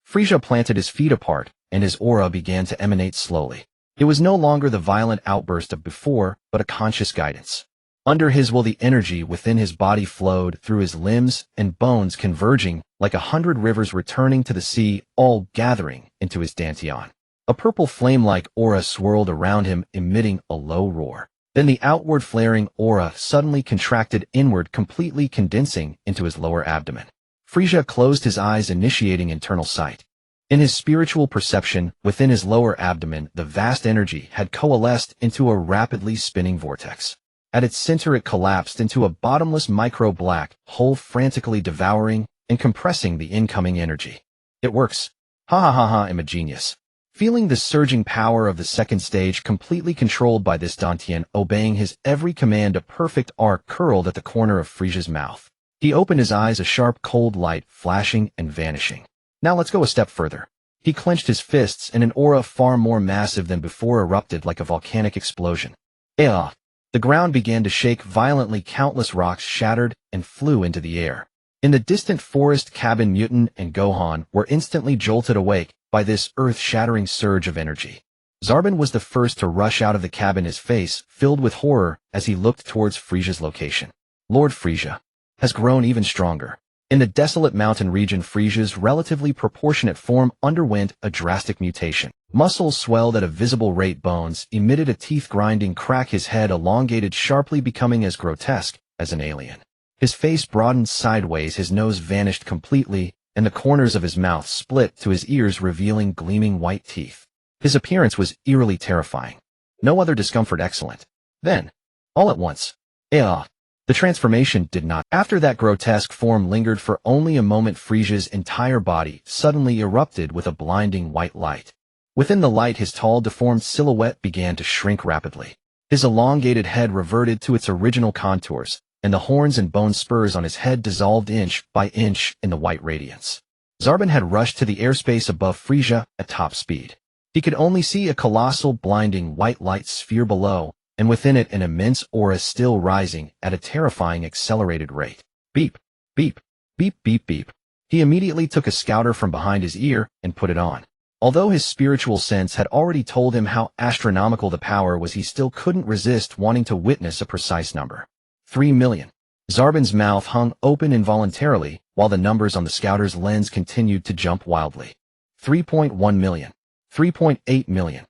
Frieza planted his feet apart, and his aura began to emanate slowly. It was no longer the violent outburst of before, but a conscious guidance. Under his will, the energy within his body flowed through his limbs and bones, converging like 100 rivers returning to the sea, all gathering into his dantian. A purple flame-like aura swirled around him, emitting a low roar. Then the outward flaring aura suddenly contracted inward, completely condensing into his lower abdomen. Frieza closed his eyes, initiating internal sight. In his spiritual perception, within his lower abdomen, the vast energy had coalesced into a rapidly spinning vortex. At its center it collapsed into a bottomless micro-black hole, frantically devouring and compressing the incoming energy. It works. Ha ha ha ha, I'm a genius. Feeling the surging power of the second stage completely controlled by this Dantian, obeying his every command, a perfect arc curled at the corner of Frieza's mouth. He opened his eyes, a sharp cold light flashing and vanishing. Now let's go a step further. He clenched his fists and an aura far more massive than before erupted like a volcanic explosion. The ground began to shake violently, countless rocks shattered and flew into the air. In the distant forest cabin, Mutant and Gohan were instantly jolted awake by this earth-shattering surge of energy. Zarbon was the first to rush out of the cabin, his face filled with horror as he looked towards Frieza's location. Lord Frieza has grown even stronger. In the desolate mountain region, Frieza's relatively proportionate form underwent a drastic mutation. Muscles swelled at a visible rate, bones emitted a teeth-grinding crack, his head elongated sharply, becoming as grotesque as an alien. His face broadened sideways, his nose vanished completely, and the corners of his mouth split to his ears, revealing gleaming white teeth. His appearance was eerily terrifying. No other discomfort excellent. Then, all at once, the transformation did not. After that grotesque form lingered for only a moment, Frieza's entire body suddenly erupted with a blinding white light. Within the light, his tall, deformed silhouette began to shrink rapidly. His elongated head reverted to its original contours, and the horns and bone spurs on his head dissolved inch by inch in the white radiance. Zarbon had rushed to the airspace above Frieza at top speed. He could only see a colossal, blinding white light sphere below, and within it an immense aura still rising at a terrifying accelerated rate. Beep, beep, beep, beep, beep. He immediately took a scouter from behind his ear and put it on. Although his spiritual sense had already told him how astronomical the power was, he still couldn't resist wanting to witness a precise number. 3 million. Zarbon's mouth hung open involuntarily, while the numbers on the scouter's lens continued to jump wildly. 3.1 million. 3.8 million.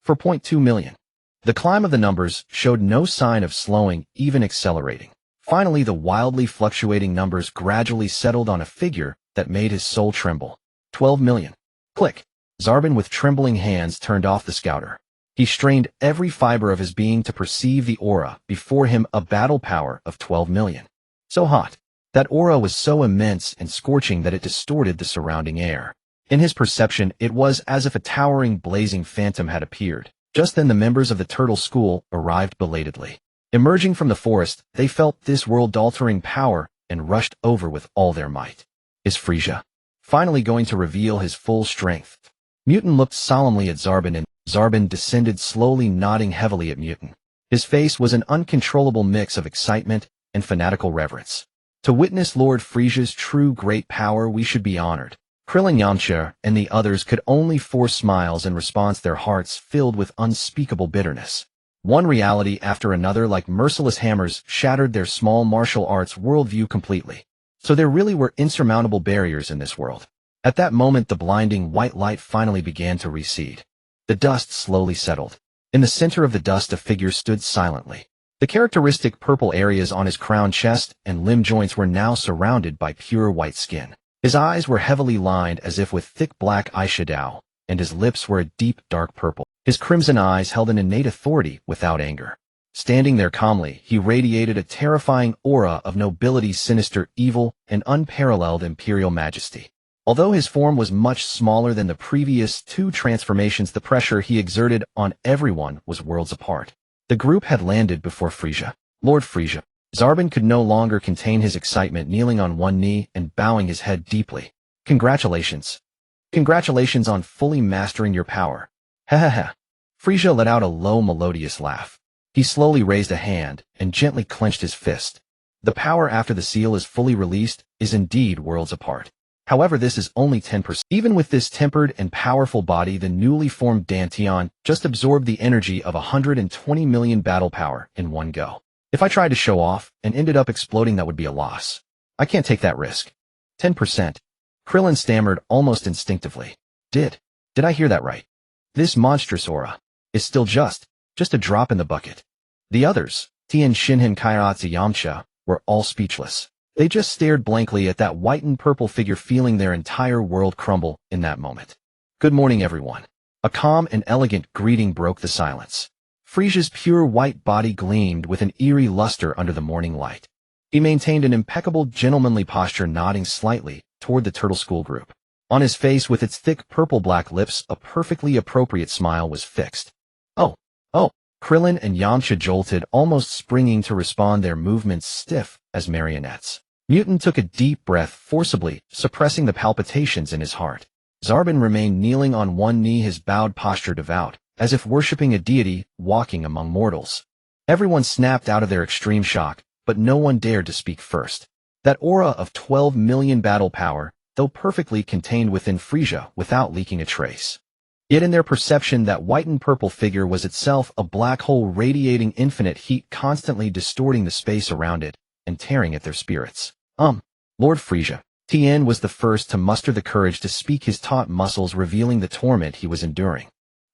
4.2 million. The climb of the numbers showed no sign of slowing, even accelerating. Finally, the wildly fluctuating numbers gradually settled on a figure that made his soul tremble. 12 million. Click. Zarbon with trembling hands turned off the scouter. He strained every fiber of his being to perceive the aura before him, a battle power of 12 million. So hot. That aura was so immense and scorching that it distorted the surrounding air. In his perception, it was as if a towering, blazing phantom had appeared. Just then the members of the Turtle School arrived belatedly. Emerging from the forest, they felt this world-altering power and rushed over with all their might. Is Frieza finally going to reveal his full strength? Mutant looked solemnly at Zarbon, and Zarbon descended slowly, nodding heavily at Mutant. His face was an uncontrollable mix of excitement and fanatical reverence. To witness Lord Frieza's true great power, we should be honored. Krillin, Yamcha, and the others could only force smiles in response, their hearts filled with unspeakable bitterness. One reality after another, like merciless hammers, shattered their small martial arts worldview completely. So there really were insurmountable barriers in this world. At that moment, the blinding white light finally began to recede. The dust slowly settled. In the center of the dust, a figure stood silently. The characteristic purple areas on his crown, chest, and limb joints were now surrounded by pure white skin. His eyes were heavily lined as if with thick black eyeshadow, and his lips were a deep dark purple. His crimson eyes held an innate authority without anger. Standing there calmly, he radiated a terrifying aura of nobility, sinister evil, and unparalleled imperial majesty. Although his form was much smaller than the previous two transformations, the pressure he exerted on everyone was worlds apart. The group had landed before Frieza. Lord Frieza. Zarbon could no longer contain his excitement, kneeling on one knee and bowing his head deeply. Congratulations. Congratulations on fully mastering your power. Ha ha ha. Frieza let out a low, melodious laugh. He slowly raised a hand and gently clenched his fist. The power after the seal is fully released is indeed worlds apart. However, this is only 10%. Even with this tempered and powerful body, the newly formed Dantian just absorbed the energy of 120 million battle power in one go. If I tried to show off and ended up exploding, that would be a loss. I can't take that risk. 10%. Krillin stammered almost instinctively. Did I hear that right? This monstrous aura is still just a drop in the bucket. The others, Tien, Shinhan, Kairatsu, Yamcha, were all speechless. They just stared blankly at that white and purple figure, feeling their entire world crumble in that moment. Good morning, everyone. A calm and elegant greeting broke the silence. Frieza's pure white body gleamed with an eerie luster under the morning light. He maintained an impeccable gentlemanly posture, nodding slightly toward the Turtle School group. On his face, with its thick purple-black lips, a perfectly appropriate smile was fixed. Oh, oh, Krillin and Yamcha jolted, almost springing to respond, their movements stiff as marionettes. Mutant took a deep breath, forcibly suppressing the palpitations in his heart. Zarbon remained kneeling on one knee, his bowed posture devout, as if worshipping a deity walking among mortals. Everyone snapped out of their extreme shock, but no one dared to speak first. That aura of 12 million battle power, though perfectly contained within Frieza without leaking a trace. Yet in their perception, that white and purple figure was itself a black hole radiating infinite heat, constantly distorting the space around it and tearing at their spirits. Lord Frieza. Tien was the first to muster the courage to speak, his taut muscles revealing the torment he was enduring.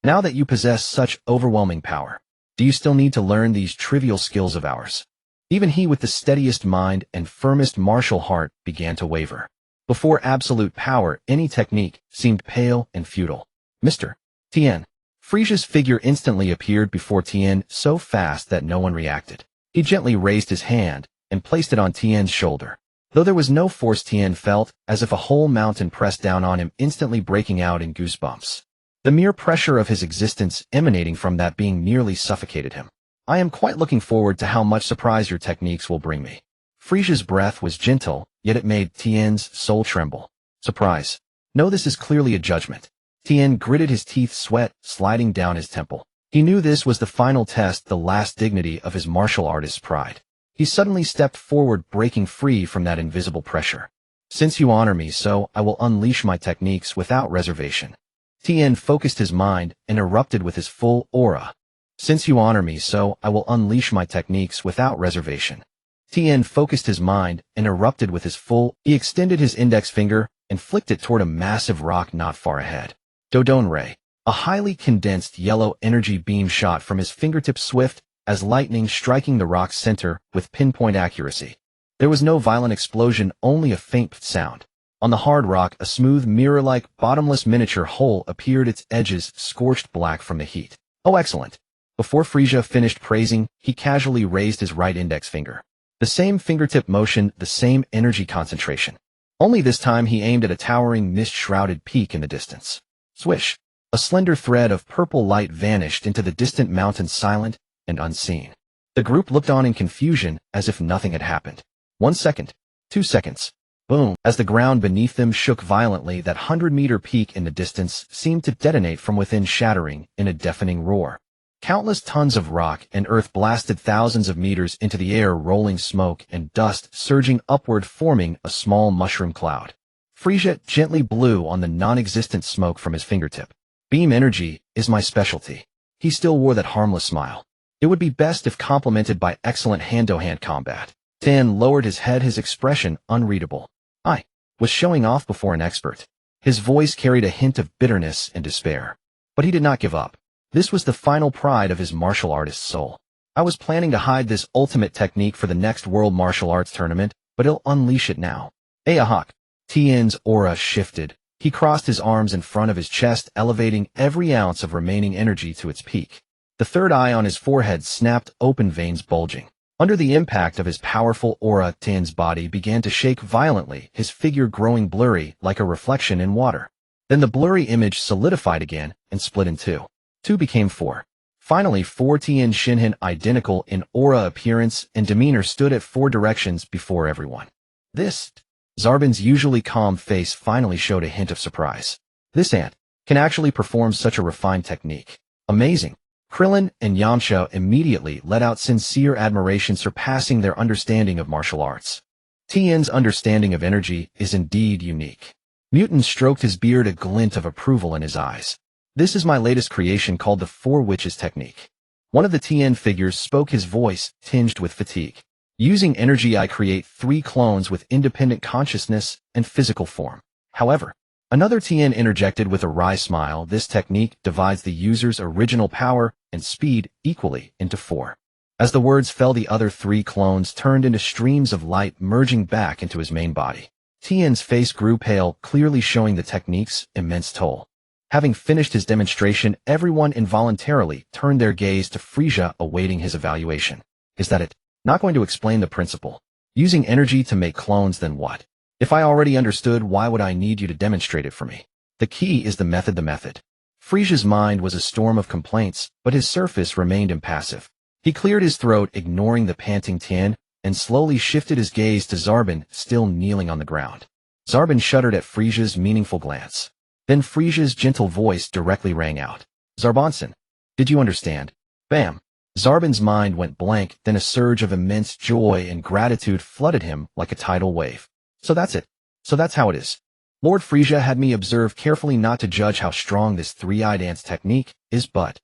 Now that you possess such overwhelming power, do you still need to learn these trivial skills of ours? Even he, with the steadiest mind and firmest martial heart, began to waver. Before absolute power, any technique seemed pale and futile. Mr. Tien. Frieza's figure instantly appeared before Tien, so fast that no one reacted. He gently raised his hand and placed it on Tien's shoulder. Though there was no force, Tien felt as if a whole mountain pressed down on him, instantly breaking out in goosebumps. The mere pressure of his existence emanating from that being nearly suffocated him. I am quite looking forward to how much surprise your techniques will bring me. Frieza's breath was gentle, yet it made Tien's soul tremble. Surprise. No, this is clearly a judgment. Tien gritted his teeth, sweat sliding down his temple. He knew this was the final test, the last dignity of his martial artist's pride. He suddenly stepped forward, breaking free from that invisible pressure. Since you honor me so, I will unleash my techniques without reservation. Tien focused his mind and erupted with his full aura. Since you honor me so, I will unleash my techniques without reservation. Tien focused his mind and erupted with his full. He extended his index finger and flicked it toward a massive rock not far ahead. Dodon Ray. A highly condensed yellow energy beam shot from his fingertips, swift as lightning, striking the rock's center with pinpoint accuracy. There was no violent explosion, only a faint sound. On the hard rock, a smooth, mirror-like, bottomless miniature hole appeared, its edges scorched black from the heat. Oh, excellent. Before Frieza finished praising, he casually raised his right index finger. The same fingertip motion, the same energy concentration. Only this time he aimed at a towering, mist-shrouded peak in the distance. Swish! A slender thread of purple light vanished into the distant mountain, silent and unseen. The group looked on in confusion, as if nothing had happened. 1 second. 2 seconds. Boom! As the ground beneath them shook violently, that 100-meter peak in the distance seemed to detonate from within, shattering in a deafening roar. Countless tons of rock and earth blasted thousands of meters into the air, rolling smoke and dust surging upward, forming a small mushroom cloud. Frieza gently blew on the non-existent smoke from his fingertip. Beam energy is my specialty. He still wore that harmless smile. It would be best if complemented by excellent hand-to-hand combat. Tien lowered his head, his expression unreadable. I was showing off before an expert. His voice carried a hint of bitterness and despair. But he did not give up. This was the final pride of his martial artist's soul. I was planning to hide this ultimate technique for the next World Martial Arts Tournament, but he'll unleash it now. Ahawk. Tien's aura shifted. He crossed his arms in front of his chest, elevating every ounce of remaining energy to its peak. The third eye on his forehead snapped open, veins bulging. Under the impact of his powerful aura, Tien's body began to shake violently, his figure growing blurry like a reflection in water. Then the blurry image solidified again and split in two. 2 became 4. Finally, 4 Tien Shinhan, identical in aura, appearance, and demeanor, stood at 4 directions before everyone. This. Zarbon's usually calm face finally showed a hint of surprise. This ant can actually perform such a refined technique. Amazing. Krillin and Yamcha immediately let out sincere admiration, surpassing their understanding of martial arts. Tien's understanding of energy is indeed unique. Mutant stroked his beard, a glint of approval in his eyes. This is my latest creation, called the Four Witches technique. One of the Tien figures spoke, his voice tinged with fatigue. Using energy, I create 3 clones with independent consciousness and physical form. However, another Tien interjected with a wry smile, this technique divides the user's original power and speed equally into 4. As the words fell, the other 3 clones turned into streams of light, merging back into his main body. Tien's face grew pale, clearly showing the technique's immense toll. Having finished his demonstration, everyone involuntarily turned their gaze to Frieza awaiting his evaluation. Is that it? Not going to explain the principle. Using energy to make clones, then what? If I already understood, why would I need you to demonstrate it for me? The key is the method. Frieza's mind was a storm of complaints, but his surface remained impassive. He cleared his throat, ignoring the panting Tien, and slowly shifted his gaze to Zarbon, still kneeling on the ground. Zarbon shuddered at Frieza's meaningful glance. Then Frieza's gentle voice directly rang out. Zarbonson, did you understand? Bam! Zarbon's mind went blank, then a surge of immense joy and gratitude flooded him like a tidal wave. So that's it. So that's how it is. Lord Frieza had me observe carefully, not to judge how strong this three-eye dance technique is, but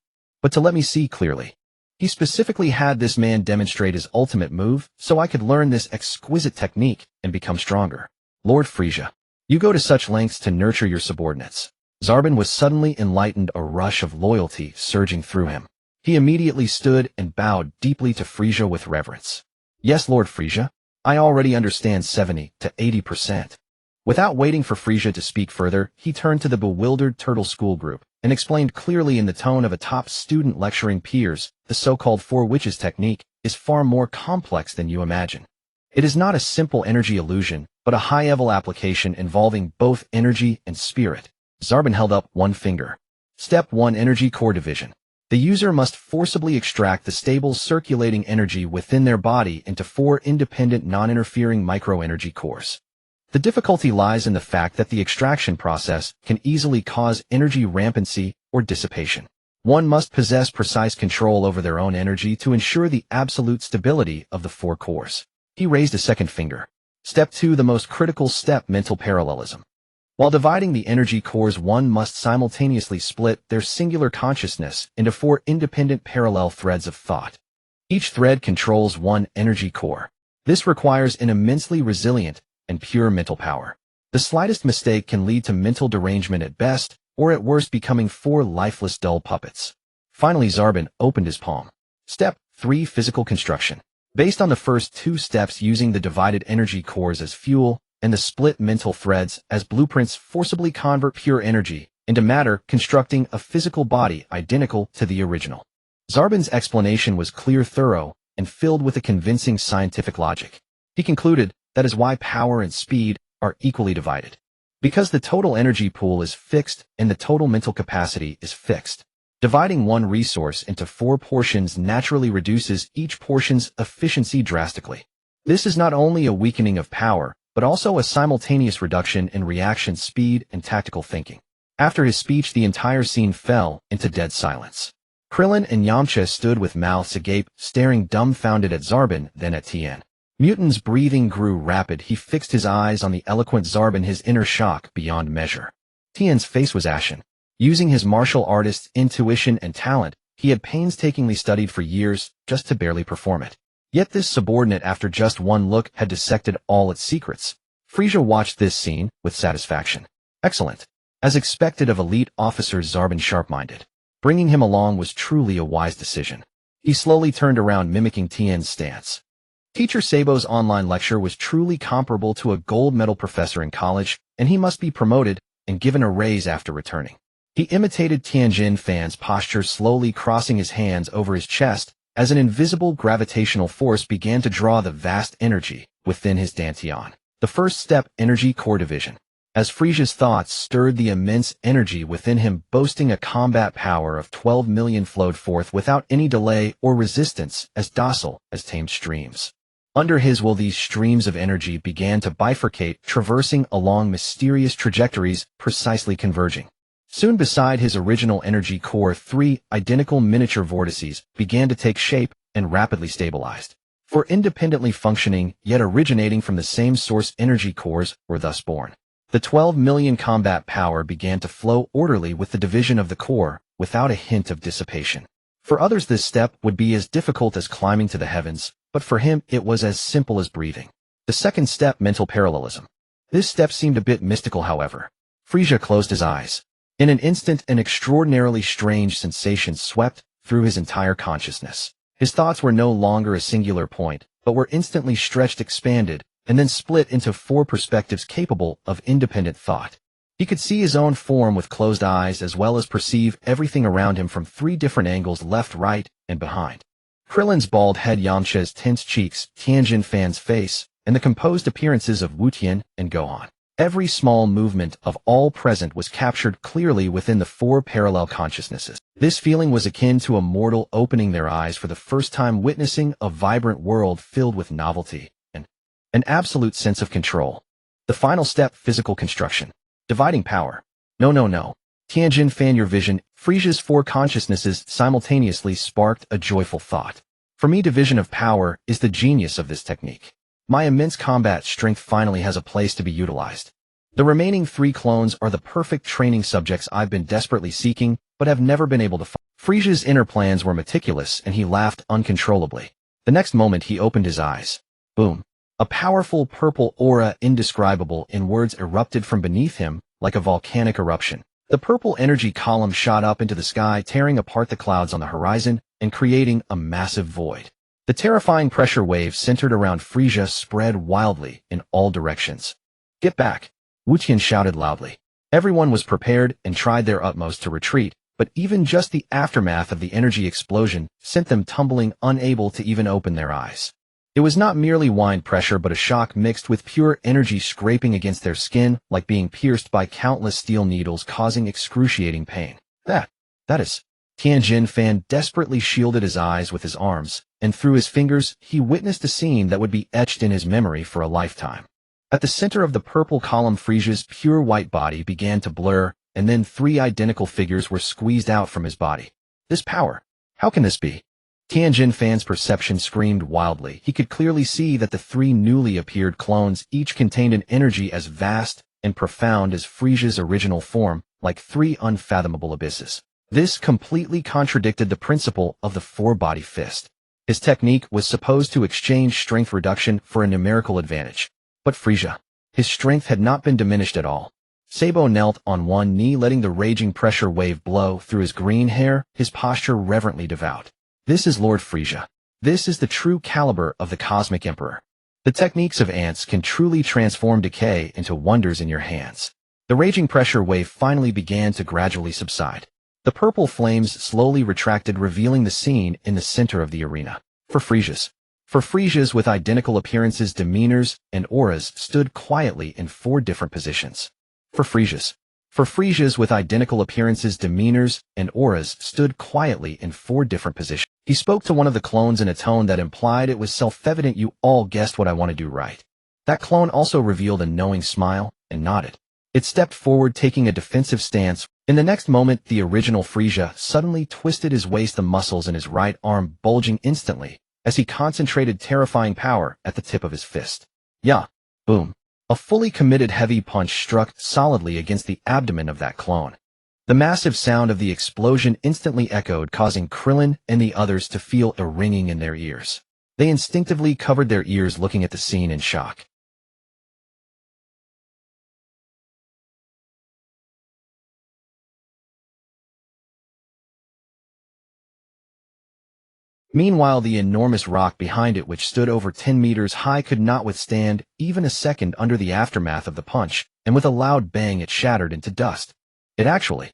to let me see clearly. He specifically had this man demonstrate his ultimate move, so I could learn this exquisite technique and become stronger. Lord Frieza, you go to such lengths to nurture your subordinates. Zarbon was suddenly enlightened, a rush of loyalty surging through him. He immediately stood and bowed deeply to Frieza with reverence. Yes, Lord Frieza, I already understand 70 to 80%. Without waiting for Frieza to speak further, he turned to the bewildered Turtle School group and explained clearly in the tone of a top student lecturing peers, the so-called Four Witches technique is far more complex than you imagine. It is not a simple energy illusion, but a high-level application involving both energy and spirit. Zarbon held up one finger. Step 1: Energy Core Division. The user must forcibly extract the stable circulating energy within their body into 4 independent non-interfering microenergy cores. The difficulty lies in the fact that the extraction process can easily cause energy rampancy or dissipation. One must possess precise control over their own energy to ensure the absolute stability of the 4 cores. He raised a second finger. Step 2: The most critical step: mental parallelism. While dividing the energy cores, one must simultaneously split their singular consciousness into 4 independent parallel threads of thought. Each thread controls one energy core. This requires an immensely resilient and pure mental power. The slightest mistake can lead to mental derangement at best, or at worst becoming 4 lifeless dull puppets. Finally, Zarbon opened his palm. Step 3: Physical construction. Based on the first 2 steps, using the divided energy cores as fuel and the split mental threads as blueprints, forcibly convert pure energy into matter, constructing a physical body identical to the original. Zarbon's explanation was clear, thorough, and filled with a convincing scientific logic. He concluded that is why power and speed are equally divided. Because the total energy pool is fixed and the total mental capacity is fixed. Dividing one resource into 4 portions naturally reduces each portion's efficiency drastically. This is not only a weakening of power, but also a simultaneous reduction in reaction speed and tactical thinking. After his speech, the entire scene fell into dead silence. Krillin and Yamcha stood with mouths agape, staring dumbfounded at Zarbon, then at Tien. Mutan's breathing grew rapid. He fixed his eyes on the eloquent Zarbon, his inner shock beyond measure. Tien's face was ashen. Using his martial artist's intuition and talent, he had painstakingly studied for years just to barely perform it. Yet this subordinate, after just one look, had dissected all its secrets. Frieza watched this scene with satisfaction. Excellent. As expected of elite officers, Zarbon sharp-minded. Bringing him along was truly a wise decision. He slowly turned around, mimicking Tien's stance. Teacher Sabo's online lecture was truly comparable to a gold medal professor in college, and he must be promoted and given a raise after returning. He imitated Tianjin Fan's posture, slowly crossing his hands over his chest, as an invisible gravitational force began to draw the vast energy within his dantian. The first step: energy core division. As Frieza's thoughts stirred, the immense energy within him, boasting a combat power of 12 million, flowed forth without any delay or resistance, as docile as tamed streams. Under his will, these streams of energy began to bifurcate, traversing along mysterious trajectories, precisely converging. Soon beside his original energy core, 3 identical miniature vortices began to take shape and rapidly stabilized. 4 independently functioning, yet originating from the same source energy cores were thus born. The 12 million combat power began to flow orderly with the division of the core, without a hint of dissipation. For others, this step would be as difficult as climbing to the heavens, but for him it was as simple as breathing. The second step: mental parallelism. This step seemed a bit mystical, however. Frieza closed his eyes. In an instant, an extraordinarily strange sensation swept through his entire consciousness. His thoughts were no longer a singular point, but were instantly stretched, expanded, and then split into 4 perspectives capable of independent thought. He could see his own form with closed eyes as well as perceive everything around him from 3 different angles: left, right, and behind. Krillin's bald head, Yamcha's tense cheeks, Tianjin Fan's face, and the composed appearances of Wutian and Gohan. Every small movement of all present was captured clearly within the 4 parallel consciousnesses. This feeling was akin to a mortal opening their eyes for the first time, witnessing a vibrant world filled with novelty and an absolute sense of control. The final step: physical construction. Dividing power. No. Tianjin Fan, your vision. Frieza's 4 consciousnesses simultaneously sparked a joyful thought. For me, division of power is the genius of this technique. My immense combat strength finally has a place to be utilized. The remaining 3 clones are the perfect training subjects I've been desperately seeking, but have never been able to find. Frieza's inner plans were meticulous, and he laughed uncontrollably. The next moment he opened his eyes. Boom. A powerful purple aura, indescribable in words, erupted from beneath him like a volcanic eruption. The purple energy column shot up into the sky, tearing apart the clouds on the horizon and creating a massive void. The terrifying pressure wave centered around Frieza spread wildly in all directions. Get back! Wutian shouted loudly. Everyone was prepared and tried their utmost to retreat, but even just the aftermath of the energy explosion sent them tumbling, unable to even open their eyes. It was not merely wind pressure, but a shock mixed with pure energy scraping against their skin, like being pierced by countless steel needles, causing excruciating pain. That is. Tianjin Fan desperately shielded his eyes with his arms, and through his fingers he witnessed a scene that would be etched in his memory for a lifetime. At the center of the purple column, Frieza's pure white body began to blur, and then 3 identical figures were squeezed out from his body. This power! How can this be? Tianjin Fan's perception screamed wildly. He could clearly see that the 3 newly appeared clones each contained an energy as vast and profound as Frieza's original form, like 3 unfathomable abysses. This completely contradicted the principle of the 4-body fist. His technique was supposed to exchange strength reduction for a numerical advantage. But Frieza, his strength had not been diminished at all. Sabo knelt on one knee, letting the raging pressure wave blow through his green hair, his posture reverently devout. This is Lord Frieza. This is the true caliber of the Cosmic Emperor. The techniques of ants can truly transform decay into wonders in your hands. The raging pressure wave finally began to gradually subside. The purple flames slowly retracted, revealing the scene in the center of the arena. For Frieza's with identical appearances, demeanors, and auras stood quietly in 4 different positions. For Frieza's with identical appearances, demeanors, and auras stood quietly in 4 different positions. He spoke to one of the clones in a tone that implied it was self-evident. You all guessed what I want to do, right? That clone also revealed a knowing smile and nodded. It stepped forward, taking a defensive stance. In the next moment, the original Frieza suddenly twisted his waist, the muscles in his right arm bulging instantly as he concentrated terrifying power at the tip of his fist. Yeah, boom. A fully committed heavy punch struck solidly against the abdomen of that clone. The massive sound of the explosion instantly echoed, causing Krillin and the others to feel a ringing in their ears. They instinctively covered their ears, looking at the scene in shock. Meanwhile, the enormous rock behind it, which stood over 10 meters high, could not withstand even a second under the aftermath of the punch, and with a loud bang it shattered into dust. It actually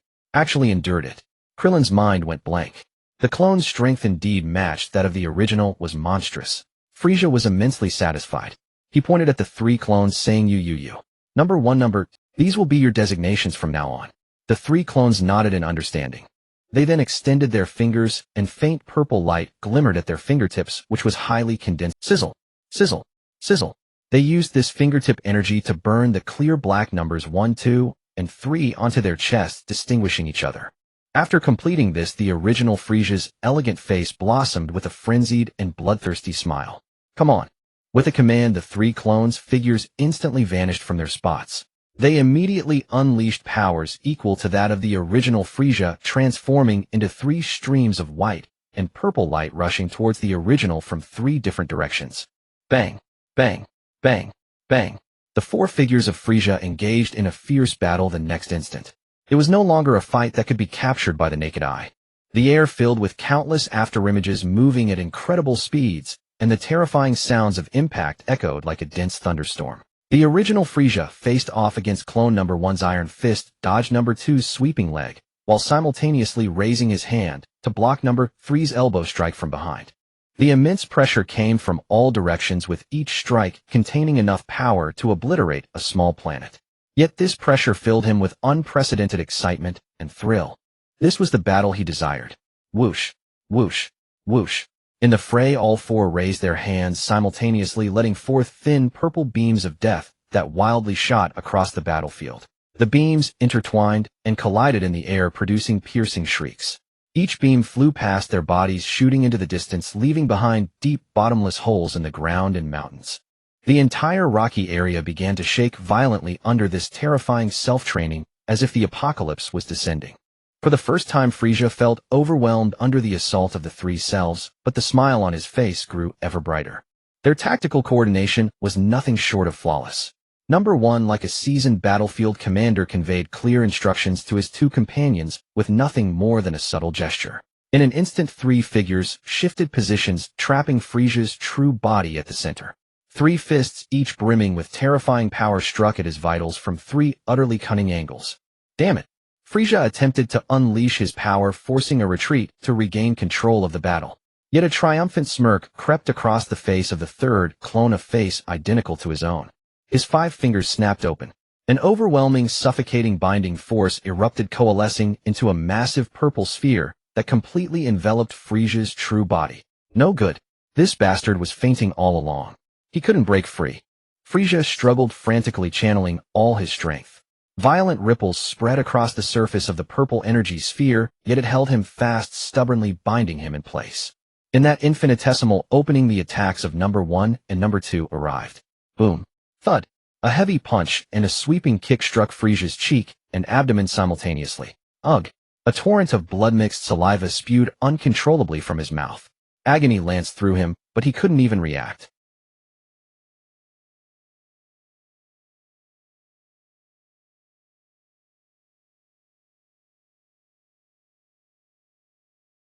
endured it. Krillin's mind went blank. The clone's strength indeed matched that of the original, was monstrous. Frieza was immensely satisfied. He pointed at the 3 clones, saying, You. Number 1, these will be your designations from now on. The 3 clones nodded in understanding. They then extended their fingers, and faint purple light glimmered at their fingertips, which was highly condensed. Sizzle, sizzle, sizzle. They used this fingertip energy to burn the clear black numbers 1, 2, and 3 onto their chests, distinguishing each other. After completing this, the original Frieza's elegant face blossomed with a frenzied and bloodthirsty smile. Come on. With a command, the 3 clones' figures instantly vanished from their spots. They immediately unleashed powers equal to that of the original Frieza, transforming into 3 streams of white and purple light rushing towards the original from 3 different directions. Bang, bang, bang, bang. The 4 figures of Frieza engaged in a fierce battle the next instant. It was no longer a fight that could be captured by the naked eye. The air filled with countless afterimages moving at incredible speeds, and the terrifying sounds of impact echoed like a dense thunderstorm. The original Frieza faced off against clone number 1's iron fist, dodged number 2's sweeping leg, while simultaneously raising his hand to block number 3's elbow strike from behind. The immense pressure came from all directions, with each strike containing enough power to obliterate a small planet. Yet this pressure filled him with unprecedented excitement and thrill. This was the battle he desired. Whoosh, whoosh, whoosh. In the fray, all four raised their hands simultaneously, letting forth thin purple beams of death that wildly shot across the battlefield. The beams intertwined and collided in the air, producing piercing shrieks. Each beam flew past their bodies, shooting into the distance, leaving behind deep, bottomless holes in the ground and mountains. The entire rocky area began to shake violently under this terrifying self-training, as if the apocalypse was descending. For the first time, Frieza felt overwhelmed under the assault of the three selves, but the smile on his face grew ever brighter. Their tactical coordination was nothing short of flawless. Number 1, like a seasoned battlefield commander, conveyed clear instructions to his two companions with nothing more than a subtle gesture. In an instant, three figures shifted positions, trapping Frieza's true body at the center. Three fists, each brimming with terrifying power, struck at his vitals from three utterly cunning angles. Damn it! Frieza attempted to unleash his power, forcing a retreat to regain control of the battle. Yet a triumphant smirk crept across the face of the third clone, a face identical to his own. His 5 fingers snapped open. An overwhelming, suffocating binding force erupted, coalescing into a massive purple sphere that completely enveloped Frieza's true body. No good. This bastard was fainting all along. He couldn't break free. Frieza struggled frantically, channeling all his strength. Violent ripples spread across the surface of the purple energy sphere, yet it held him fast, stubbornly binding him in place. In that infinitesimal opening, the attacks of number 1 and number 2 arrived. Boom. Thud. A heavy punch and a sweeping kick struck Frieza's cheek and abdomen simultaneously. Ugh. A torrent of blood-mixed saliva spewed uncontrollably from his mouth. Agony lanced through him, but he couldn't even react.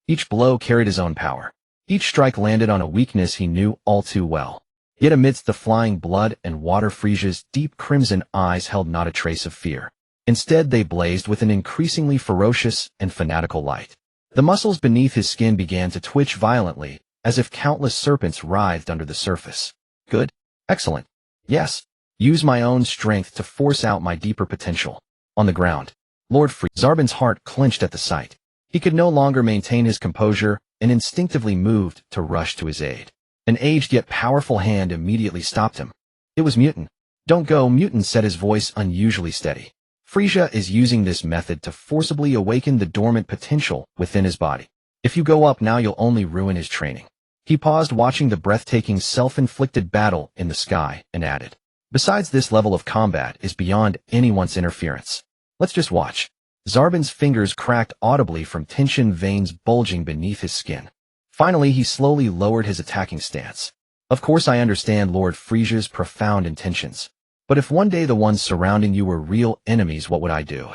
Each blow carried his own power. Each strike landed on a weakness he knew all too well. Yet amidst the flying blood and water, Frieza's deep crimson eyes held not a trace of fear. Instead, they blazed with an increasingly ferocious and fanatical light. The muscles beneath his skin began to twitch violently, as if countless serpents writhed under the surface. Good. Excellent. Yes. Use my own strength to force out my deeper potential. On the ground, Lord Frieza, Zarbon's heart clenched at the sight. He could no longer maintain his composure and instinctively moved to rush to his aid. An aged yet powerful hand immediately stopped him. It was Mutant. Don't go, Mutant said, his voice unusually steady. Frieza is using this method to forcibly awaken the dormant potential within his body. If you go up now, you'll only ruin his training. He paused, watching the breathtaking self-inflicted battle in the sky, and added, besides, this level of combat is beyond anyone's interference. Let's just watch. Zarbon's fingers cracked audibly from tension, veins bulging beneath his skin. Finally, he slowly lowered his attacking stance. Of course, I understand Lord Frieza's profound intentions. But if one day the ones surrounding you were real enemies, what would I do?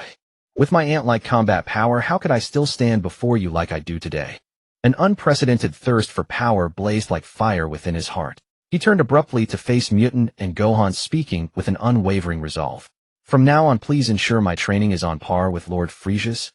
With my ant-like combat power, how could I still stand before you like I do today? An unprecedented thirst for power blazed like fire within his heart. He turned abruptly to face Mutant and Gohan, speaking with an unwavering resolve. From now on, please ensure my training is on par with Lord Frieza's.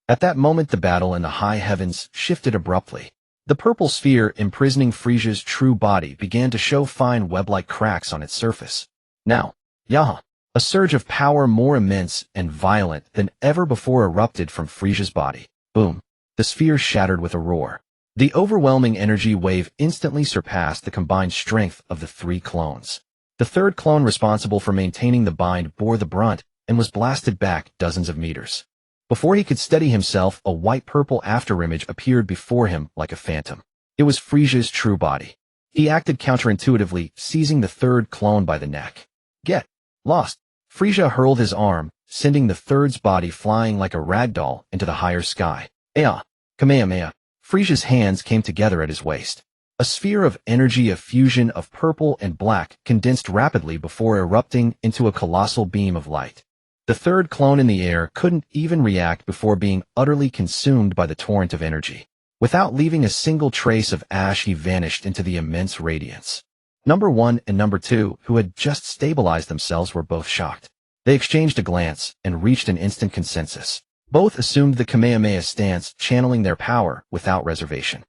At that moment, the battle in the high heavens shifted abruptly. The purple sphere imprisoning Frieza's true body began to show fine web-like cracks on its surface. Now, Yaha! A surge of power more immense and violent than ever before erupted from Frieza's body. Boom! The sphere shattered with a roar. The overwhelming energy wave instantly surpassed the combined strength of the three clones. The third clone, responsible for maintaining the bind, bore the brunt and was blasted back dozens of meters. Before he could steady himself, a white-purple afterimage appeared before him like a phantom. It was Frieza's true body. He acted counterintuitively, seizing the third clone by the neck. Get lost! Frieza hurled his arm, sending the third's body flying like a ragdoll into the higher sky. Ea! Kamehameha! Frieza's hands came together at his waist. A sphere of energy, a fusion of purple and black, condensed rapidly before erupting into a colossal beam of light. The third clone in the air couldn't even react before being utterly consumed by the torrent of energy. Without leaving a single trace of ash, he vanished into the immense radiance. Number 1 and Number 2, who had just stabilized themselves, were both shocked. They exchanged a glance and reached an instant consensus. Both assumed the Kamehameha stance, channeling their power without reservation.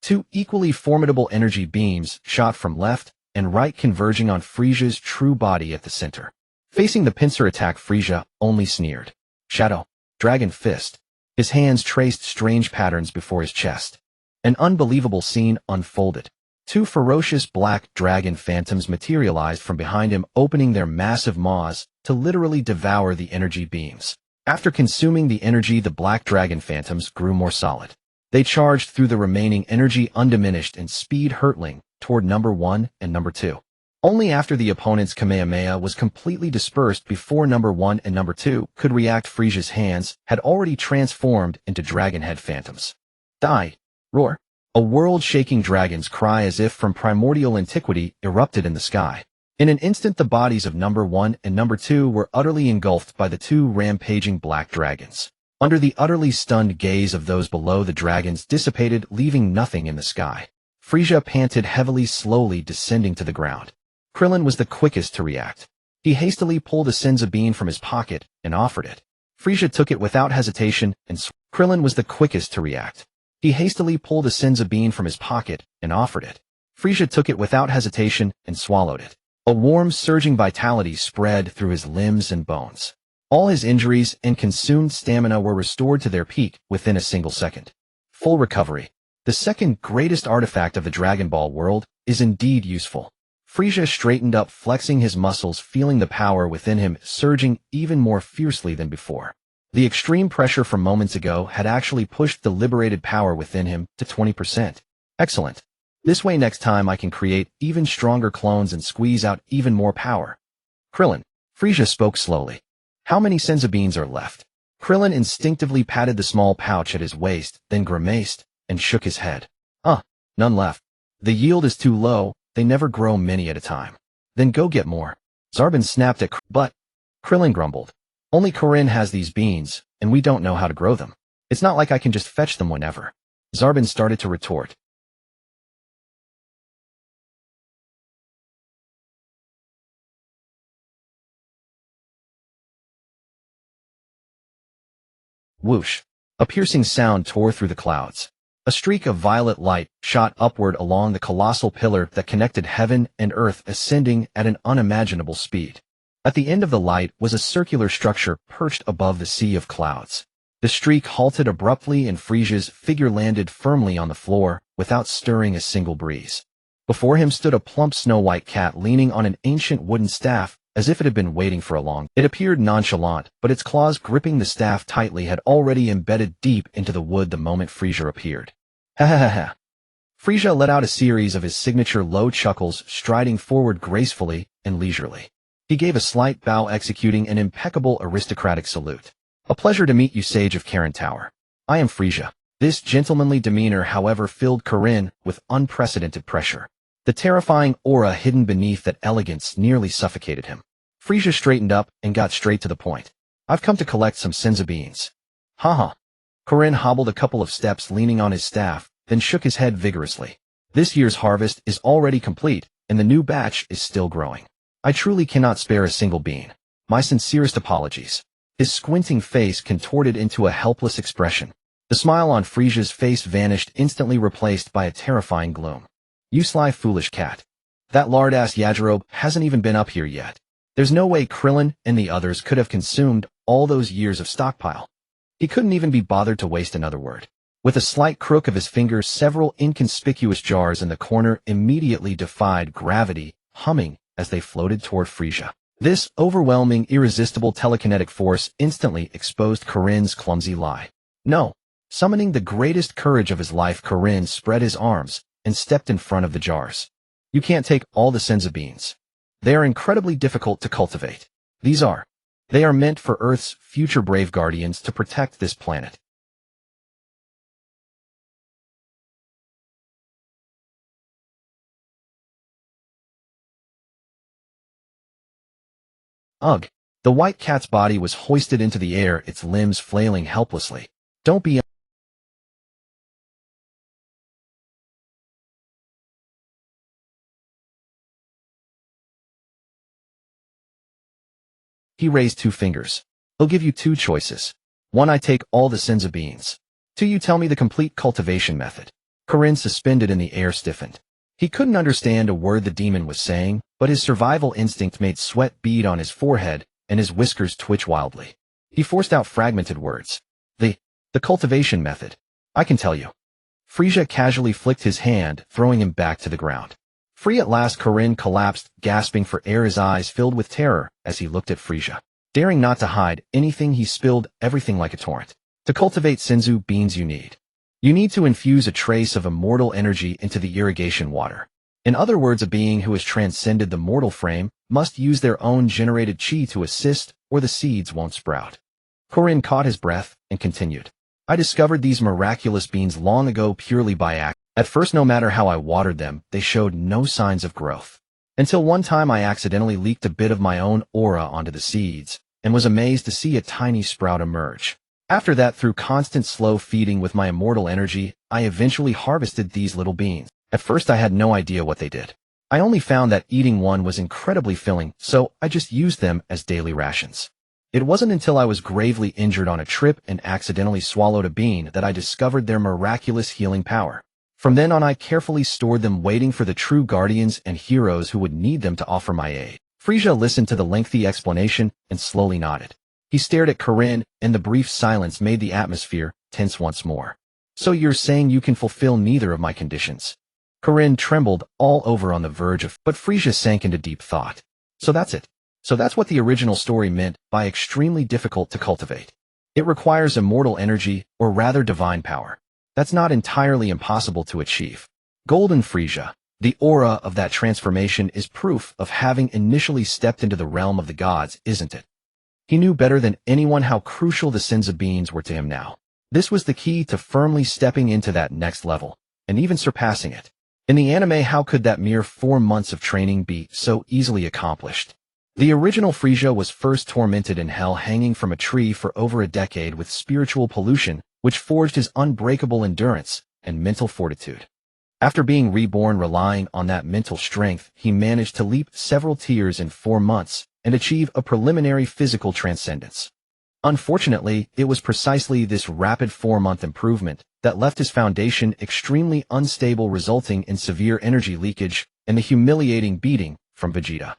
Two equally formidable energy beams shot from left and right, converging on Frieza's true body at the center. Facing the pincer attack, Frieza only sneered. Shadow. Dragon Fist. His hands traced strange patterns before his chest. An unbelievable scene unfolded. Two ferocious black dragon phantoms materialized from behind him, opening their massive maws to literally devour the energy beams. After consuming the energy, the black dragon phantoms grew more solid. They charged through the remaining energy undiminished and speed hurtling toward Number 1 and Number 2. Only after the opponent's Kamehameha was completely dispersed before Number 1 and Number 2 could react. Frieza's hands had already transformed into dragon head phantoms. Die! Roar! A world-shaking dragon's cry, as if from primordial antiquity, erupted in the sky. In an instant, the bodies of Number 1 and Number 2 were utterly engulfed by the two rampaging black dragons. Under the utterly stunned gaze of those below, the dragons dissipated, leaving nothing in the sky. Frieza panted heavily, slowly descending to the ground. Krillin was the quickest to react. He hastily pulled a Senzu bean from his pocket and offered it. Frieza took it without hesitation and Krillin was the quickest to react. He hastily pulled a Senzu bean from his pocket and offered it. Frieza took it without hesitation and swallowed it. A warm, surging vitality spread through his limbs and bones. All his injuries and consumed stamina were restored to their peak within a single second. Full recovery. The second greatest artifact of the Dragon Ball world is indeed useful. Frieza straightened up, flexing his muscles, feeling the power within him surging even more fiercely than before. The extreme pressure from moments ago had actually pushed the liberated power within him to 20%. Excellent. This way, next time I can create even stronger clones and squeeze out even more power. Krillin. Frieza spoke slowly. How many Senzu beans are left? Krillin instinctively patted the small pouch at his waist, then grimaced and shook his head. None left. The yield is too low, they never grow many at a time. Then go get more. Zarbin snapped at but Krillin grumbled. Only Corinne has these beans, and we don't know how to grow them. It's not like I can just fetch them whenever. Zarbin started to retort. Whoosh! A piercing sound tore through the clouds. A streak of violet light shot upward along the colossal pillar that connected heaven and earth, ascending at an unimaginable speed. At the end of the light was a circular structure perched above the sea of clouds. The streak halted abruptly and Frieza's figure landed firmly on the floor without stirring a single breeze. Before him stood a plump snow-white cat leaning on an ancient wooden staff, as if it had been waiting for a long. It appeared nonchalant, but its claws gripping the staff tightly had already embedded deep into the wood the moment Frieza appeared. Ha ha ha ha. Frieza let out a series of his signature low chuckles, striding forward gracefully and leisurely. He gave a slight bow, executing an impeccable aristocratic salute. A pleasure to meet you, Sage of Karen Tower. I am Frieza. This gentlemanly demeanor, however, filled Corinne with unprecedented pressure. The terrifying aura hidden beneath that elegance nearly suffocated him. Frieza straightened up and got straight to the point. I've come to collect some Senzu beans. Haha. Corinne hobbled a couple of steps, leaning on his staff, then shook his head vigorously. This year's harvest is already complete, and the new batch is still growing. I truly cannot spare a single bean. My sincerest apologies. His squinting face contorted into a helpless expression. The smile on Frieza's face vanished, instantly replaced by a terrifying gloom. You sly, foolish cat. That lard-ass Yajirobe hasn't even been up here yet. There's no way Krillin and the others could have consumed all those years of stockpile. He couldn't even be bothered to waste another word. With a slight crook of his fingers, several inconspicuous jars in the corner immediately defied gravity, humming as they floated toward Frieza. This overwhelming, irresistible telekinetic force instantly exposed Corinne's clumsy lie. No. Summoning the greatest courage of his life, Corinne spread his arms and stepped in front of the jars. You can't take all the Senzu beans. They are incredibly difficult to cultivate. They are meant for Earth's future brave guardians to protect this planet. Ugh. The white cat's body was hoisted into the air, its limbs flailing helplessly. Don't be He raised 2 fingers. I'll give you 2 choices. 1, I take all the Senzu beans. 2, you tell me the complete cultivation method. Corinne, suspended in the air, stiffened. He couldn't understand a word the demon was saying, but his survival instinct made sweat bead on his forehead and his whiskers twitch wildly. He forced out fragmented words. The cultivation method. I can tell you. Frieza casually flicked his hand, throwing him back to the ground. Free at last, Corinne collapsed, gasping for air, his eyes filled with terror as he looked at Frieza. Daring not to hide anything, he spilled everything like a torrent. To cultivate Senzu beans, you need to infuse a trace of immortal energy into the irrigation water. In other words, a being who has transcended the mortal frame must use their own generated chi to assist, or the seeds won't sprout. Corinne caught his breath and continued. I discovered these miraculous beans long ago purely by accident. At first, no matter how I watered them, they showed no signs of growth. Until one time I accidentally leaked a bit of my own aura onto the seeds, and was amazed to see a tiny sprout emerge. After that, through constant slow feeding with my immortal energy, I eventually harvested these little beans. At first I had no idea what they did. I only found that eating one was incredibly filling, so I just used them as daily rations. It wasn't until I was gravely injured on a trip and accidentally swallowed a bean that I discovered their miraculous healing power. From then on, I carefully stored them, waiting for the true guardians and heroes who would need them to offer my aid. Frieza listened to the lengthy explanation and slowly nodded. He stared at Corinne, and the brief silence made the atmosphere tense once more. So you're saying you can fulfill neither of my conditions? Corinne trembled all over on the verge of, but Frieza sank into deep thought. So that's it. So that's what the original story meant by extremely difficult to cultivate. It requires immortal energy, or rather divine power. That's not entirely impossible to achieve. Golden Frieza, the aura of that transformation is proof of having initially stepped into the realm of the gods, isn't it? He knew better than anyone how crucial the Senzu beans were to him now. This was the key to firmly stepping into that next level, and even surpassing it. In the anime, how could that mere 4 months of training be so easily accomplished? The original Frieza was first tormented in hell, hanging from a tree for over a decade with spiritual pollution, which forged his unbreakable endurance and mental fortitude. After being reborn relying on that mental strength, he managed to leap several tiers in 4 months and achieve a preliminary physical transcendence. Unfortunately, it was precisely this rapid 4-month improvement that left his foundation extremely unstable, resulting in severe energy leakage and the humiliating beating from Vegeta.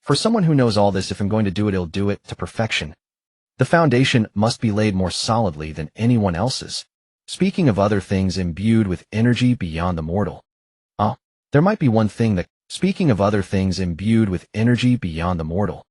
For someone who knows all this, if I'm going to do it, I'll do it to perfection. The foundation must be laid more solidly than anyone else's. Speaking of other things imbued with energy beyond the mortal. There might be one thing that, speaking of other things imbued with energy beyond the mortal.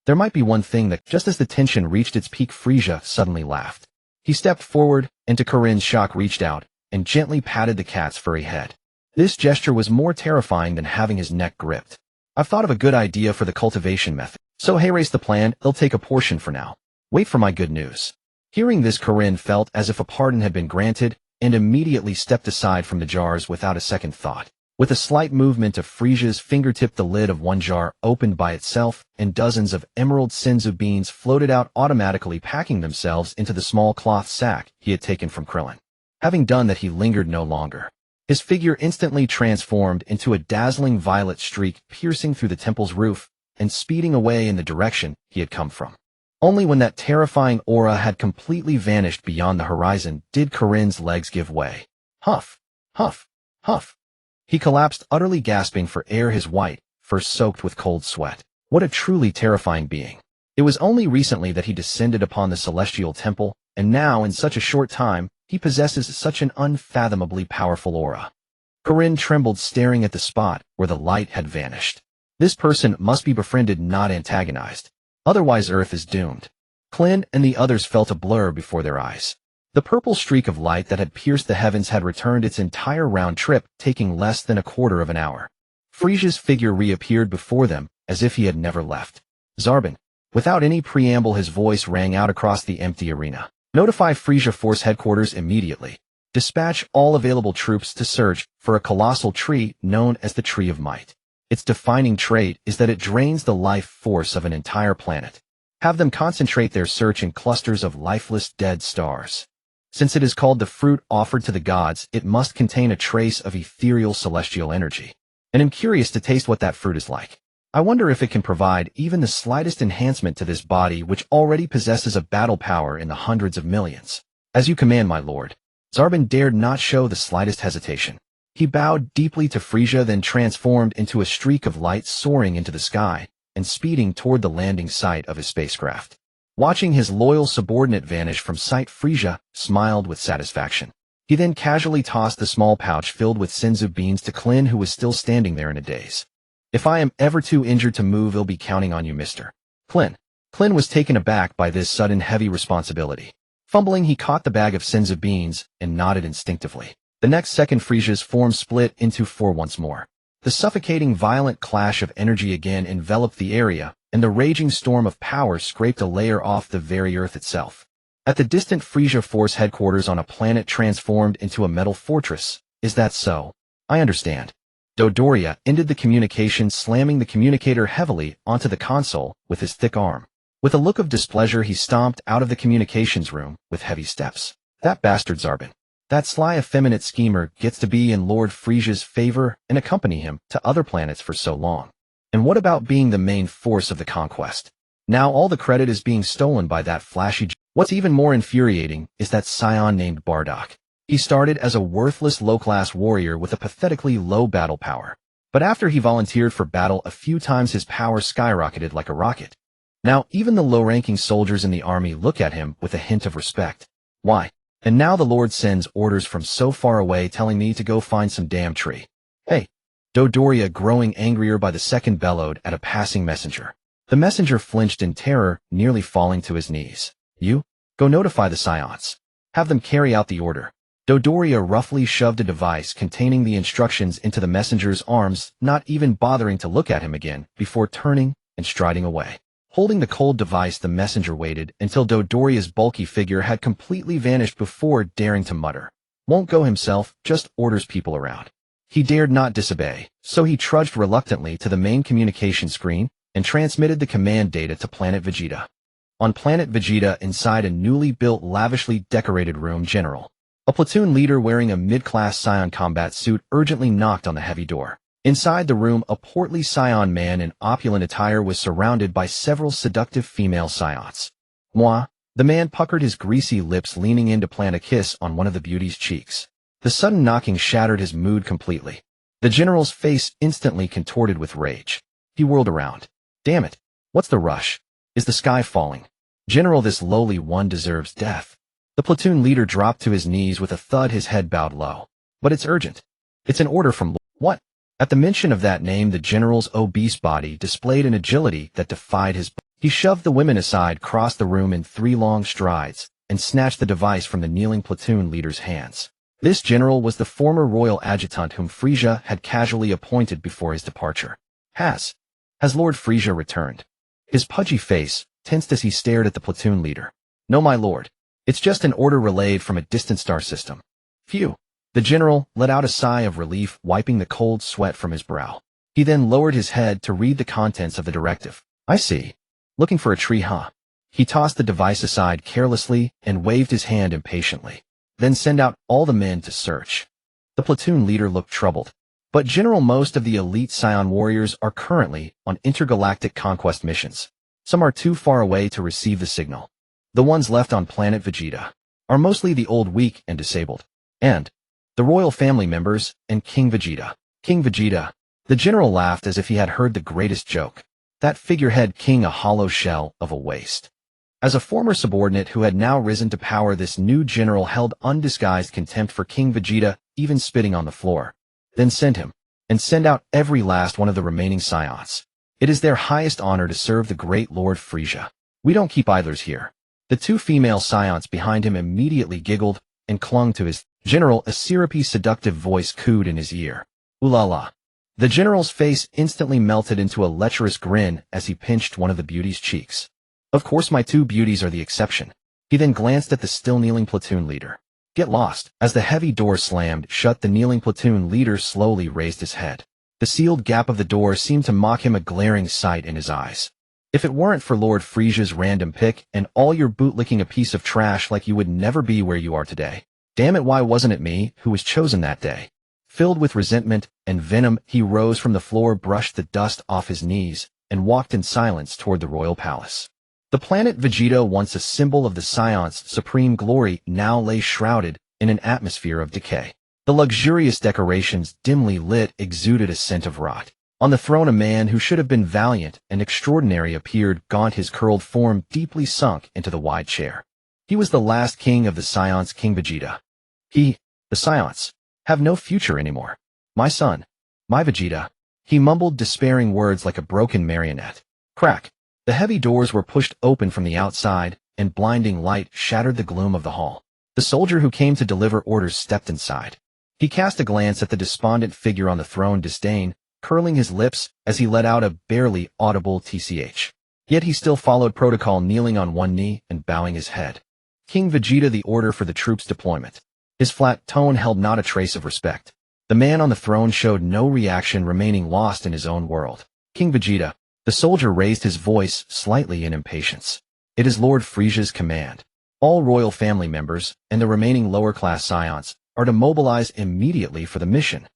There might be one thing that, just as the tension reached its peak, Frieza suddenly laughed. He stepped forward, and to Corinne's shock reached out and gently patted the cat's furry head. This gesture was more terrifying than having his neck gripped. I've thought of a good idea for the cultivation method. So hey, erase the plan, I'll take a portion for now. Wait for my good news. Hearing this, Corinne felt as if a pardon had been granted, and immediately stepped aside from the jars without a second thought. With a slight movement of Frieza's fingertip, the lid of one jar opened by itself, and dozens of emerald Senzu beans floated out, automatically packing themselves into the small cloth sack he had taken from Krillin. Having done that, he lingered no longer. His figure instantly transformed into a dazzling violet streak piercing through the temple's roof and speeding away in the direction he had come from. Only when that terrifying aura had completely vanished beyond the horizon did Corinne's legs give way. Huff, huff, huff. He collapsed, utterly gasping for air, his white fur soaked with cold sweat. What a truly terrifying being. It was only recently that he descended upon the celestial temple, and now, in such a short time, he possesses such an unfathomably powerful aura. Corinne trembled, staring at the spot where the light had vanished. This person must be befriended, not antagonized. Otherwise, Earth is doomed. Klin and the others felt a blur before their eyes. The purple streak of light that had pierced the heavens had returned its entire round trip, taking less than a quarter of an hour. Frieza's figure reappeared before them, as if he had never left. Zarbon. Without any preamble, his voice rang out across the empty arena. Notify Frieza Force Headquarters immediately. Dispatch all available troops to search for a colossal tree known as the Tree of Might. Its defining trait is that it drains the life force of an entire planet. Have them concentrate their search in clusters of lifeless dead stars. Since it is called the fruit offered to the gods, it must contain a trace of ethereal celestial energy. And I'm curious to taste what that fruit is like. I wonder if it can provide even the slightest enhancement to this body which already possesses a battle power in the hundreds of millions. As you command, my lord. Zarbon dared not show the slightest hesitation. He bowed deeply to Frieza, then transformed into a streak of light soaring into the sky and speeding toward the landing site of his spacecraft. Watching his loyal subordinate vanish from sight, Frieza smiled with satisfaction. He then casually tossed the small pouch filled with senzu beans to Klin, who was still standing there in a daze. If I am ever too injured to move, I'll be counting on you, Mr. Klin. Klin was taken aback by this sudden heavy responsibility. Fumbling, he caught the bag of senzu beans and nodded instinctively. The next second, Frieza's form split into four once more. The suffocating, violent clash of energy again enveloped the area, and the raging storm of power scraped a layer off the very earth itself. At the distant Frieza Force headquarters on a planet transformed into a metal fortress. Is that so? I understand. Dodoria ended the communication, slamming the communicator heavily onto the console with his thick arm. With a look of displeasure, he stomped out of the communications room with heavy steps. That bastard Zarbon. That sly, effeminate schemer gets to be in Lord Frieza's favor and accompany him to other planets for so long. And what about being the main force of the conquest? Now all the credit is being stolen by that flashy. What's even more infuriating is that Saiyan named Bardock. He started as a worthless low-class warrior with a pathetically low battle power. But after he volunteered for battle a few times, his power skyrocketed like a rocket. Now even the low-ranking soldiers in the army look at him with a hint of respect. Why? And now the Lord sends orders from so far away telling me to go find some damn tree. Hey! Dodoria, growing angrier by the second, bellowed at a passing messenger. The messenger flinched in terror, nearly falling to his knees. You? Go notify the Saiyans. Have them carry out the order. Dodoria roughly shoved a device containing the instructions into the messenger's arms, not even bothering to look at him again, before turning and striding away. Holding the cold device, the messenger waited until Dodoria's bulky figure had completely vanished before daring to mutter. Won't go himself, just orders people around. He dared not disobey, so he trudged reluctantly to the main communication screen and transmitted the command data to planet Vegeta. On planet Vegeta, inside a newly built, lavishly decorated room, General, a platoon leader wearing a mid-class Saiyan combat suit, urgently knocked on the heavy door. Inside the room, a portly Saiyan man in opulent attire was surrounded by several seductive female Saiyans. Moi, the man puckered his greasy lips, leaning in to plant a kiss on one of the beauty's cheeks. The sudden knocking shattered his mood completely. The general's face instantly contorted with rage. He whirled around. Damn it! What's the rush? Is the sky falling? General, this lowly one deserves death. The platoon leader dropped to his knees with a thud, his head bowed low. But it's urgent. It's an order from what? At the mention of that name, the general's obese body displayed an agility that defied his. He shoved the women aside, crossed the room in 3 long strides, and snatched the device from the kneeling platoon leader's hands. This general was the former royal adjutant whom Frieza had casually appointed before his departure. Has Lord Frieza returned? His pudgy face tensed as he stared at the platoon leader. No, my lord. It's just an order relayed from a distant star system. Phew. The general let out a sigh of relief, wiping the cold sweat from his brow. He then lowered his head to read the contents of the directive. I see. Looking for a tree, huh? He tossed the device aside carelessly and waved his hand impatiently. Then send out all the men to search. The platoon leader looked troubled. But General, most of the elite Saiyan warriors are currently on intergalactic conquest missions. Some are too far away to receive the signal. The ones left on planet Vegeta are mostly the old, weak, and disabled. And the royal family members and King Vegeta. King Vegeta. The general laughed as if he had heard the greatest joke. That figurehead king, a hollow shell of a waste. As a former subordinate who had now risen to power, this new general held undisguised contempt for King Vegeta, even spitting on the floor. Then send him, and send out every last one of the remaining Saiyans. It is their highest honor to serve the great Lord Frieza. We don't keep idlers here. The 2 female Saiyans behind him immediately giggled and clung to his general. A syrupy, seductive voice cooed in his ear. Ooh la la. The general's face instantly melted into a lecherous grin as he pinched one of the beauty's cheeks. Of course my 2 beauties are the exception. He then glanced at the still kneeling platoon leader. Get lost. As the heavy door slammed shut, the kneeling platoon leader slowly raised his head. The sealed gap of the door seemed to mock him, a glaring sight in his eyes. If it weren't for Lord Frieza's random pick and all your bootlicking, a piece of trash like you would never be where you are today. Damn it, why wasn't it me who was chosen that day? Filled with resentment and venom, he rose from the floor, brushed the dust off his knees, and walked in silence toward the royal palace. The planet Vegeta, once a symbol of the Saiyans' supreme glory, now lay shrouded in an atmosphere of decay. The luxurious decorations, dimly lit, exuded a scent of rot. On the throne, a man who should have been valiant and extraordinary appeared, gaunt, his curled form deeply sunk into the wide chair. He was the last king of the Saiyans, King Vegeta. The Saiyans, have no future anymore. My son, my Vegeta. He mumbled despairing words like a broken marionette. Crack. The heavy doors were pushed open from the outside, and blinding light shattered the gloom of the hall. The soldier who came to deliver orders stepped inside. He cast a glance at the despondent figure on the throne, disdain curling his lips as he let out a barely audible tch. Yet he still followed protocol, kneeling on one knee and bowing his head. King Vegeta, the order for the troops' deployment. His flat tone held not a trace of respect. The man on the throne showed no reaction, remaining lost in his own world. King Vegeta. The soldier raised his voice slightly in impatience. It is Lord Frieza's command. All royal family members and the remaining lower-class Saiyans are to mobilize immediately for the mission.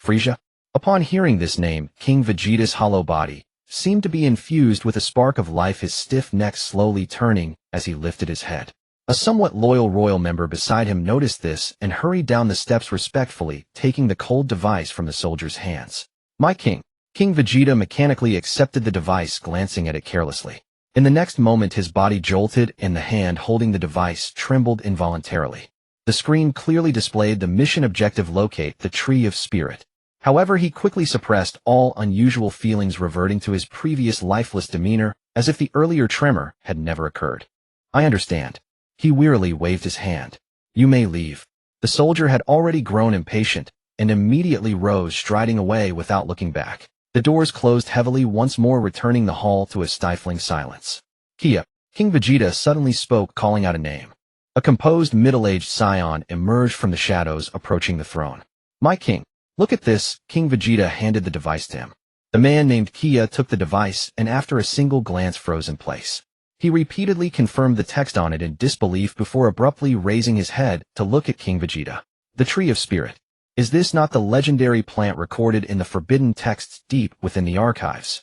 Frieza? Upon hearing this name, King Vegeta's hollow body seemed to be infused with a spark of life, his stiff neck slowly turning as he lifted his head. A somewhat loyal royal member beside him noticed this and hurried down the steps respectfully, taking the cold device from the soldier's hands. My king. King Vegeta mechanically accepted the device, glancing at it carelessly. In the next moment, his body jolted and the hand holding the device trembled involuntarily. The screen clearly displayed the mission objective: locate the Tree of Spirit. However, he quickly suppressed all unusual feelings, reverting to his previous lifeless demeanor, as if the earlier tremor had never occurred. I understand. He wearily waved his hand. You may leave. The soldier had already grown impatient and immediately rose, striding away without looking back. The doors closed heavily once more, returning the hall to a stifling silence. King Vegeta suddenly spoke, calling out a name. A composed, middle-aged Saiyan emerged from the shadows, approaching the throne. My king. Look at this. King Vegeta handed the device to him. The man named Kia took the device and after a single glance froze in place. He repeatedly confirmed the text on it in disbelief before abruptly raising his head to look at King Vegeta. The Tree of Spirit. Is this not the legendary plant recorded in the forbidden texts deep within the archives?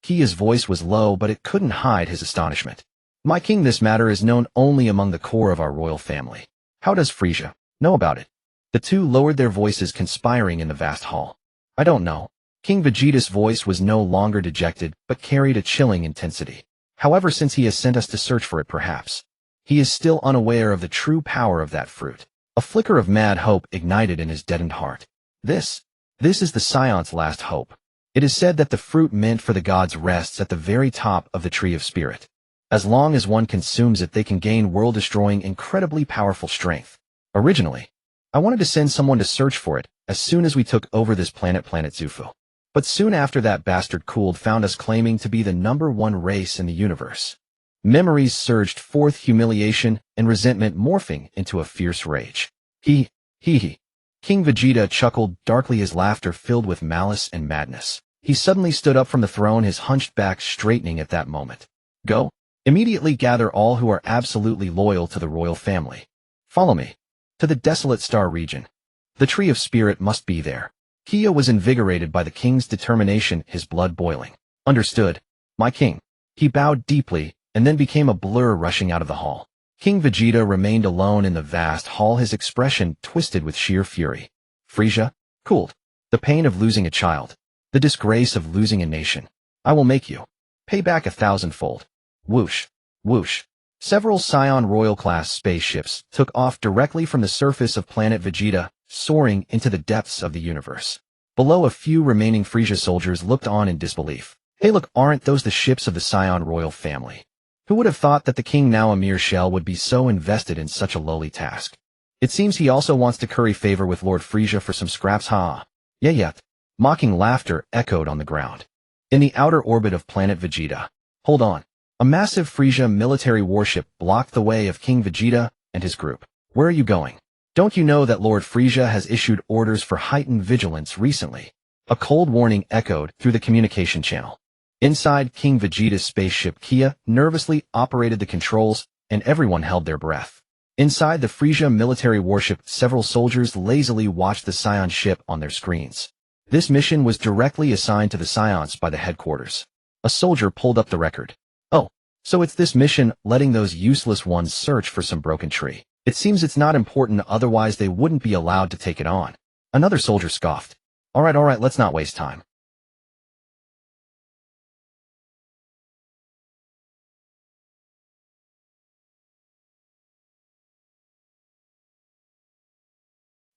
Kia's voice was low, but it couldn't hide his astonishment. My king, this matter is known only among the core of our royal family. How does Frieza know about it? The two lowered their voices, conspiring in the vast hall. I don't know. King Vegeta's voice was no longer dejected, but carried a chilling intensity. However, since he has sent us to search for it, perhaps he is still unaware of the true power of that fruit. A flicker of mad hope ignited in his deadened heart. This is the Saiyans' last hope. It is said that the fruit meant for the gods rests at the very top of the Tree of Spirit. As long as one consumes it, they can gain world-destroying, incredibly powerful strength. Originally, I wanted to send someone to search for it as soon as we took over this planet Zufu. But soon after, that bastard Cooled found us, claiming to be the #1 race in the universe. Memories surged forth, humiliation and resentment morphing into a fierce rage. King Vegeta chuckled darkly, his laughter filled with malice and madness. He suddenly stood up from the throne, his hunched back straightening at that moment. Go. Immediately gather all who are absolutely loyal to the royal family. Follow me. To the desolate star region. The Tree of Spirit must be there. Kia was invigorated by the king's determination, his blood boiling. Understood, my king. He bowed deeply, and then became a blur, rushing out of the hall. King Vegeta remained alone in the vast hall, his expression twisted with sheer fury. Frieza, cooled. The pain of losing a child. The disgrace of losing a nation. I will make you pay back 1,000-fold. Whoosh, whoosh. Several Saiyan royal-class spaceships took off directly from the surface of planet Vegeta, soaring into the depths of the universe. Below, a few remaining Frieza soldiers looked on in disbelief. Hey look, aren't those the ships of the Saiyan royal family? Who would have thought that the king, now a mere shell, would be so invested in such a lowly task? It seems he also wants to curry favor with Lord Frieza for some scraps, ha? Yeah. Mocking laughter echoed on the ground. In the outer orbit of planet Vegeta. Hold on. A massive Frieza military warship blocked the way of King Vegeta and his group. Where are you going? Don't you know that Lord Frieza has issued orders for heightened vigilance recently? A cold warning echoed through the communication channel. Inside King Vegeta's spaceship, Kia nervously operated the controls, and everyone held their breath. Inside the Frieza military warship, several soldiers lazily watched the Scion ship on their screens. This mission was directly assigned to the Scions by the headquarters. A soldier pulled up the record. Oh, so it's this mission, letting those useless ones search for some broken tree. It seems it's not important, otherwise they wouldn't be allowed to take it on. Another soldier scoffed. All right, let's not waste time.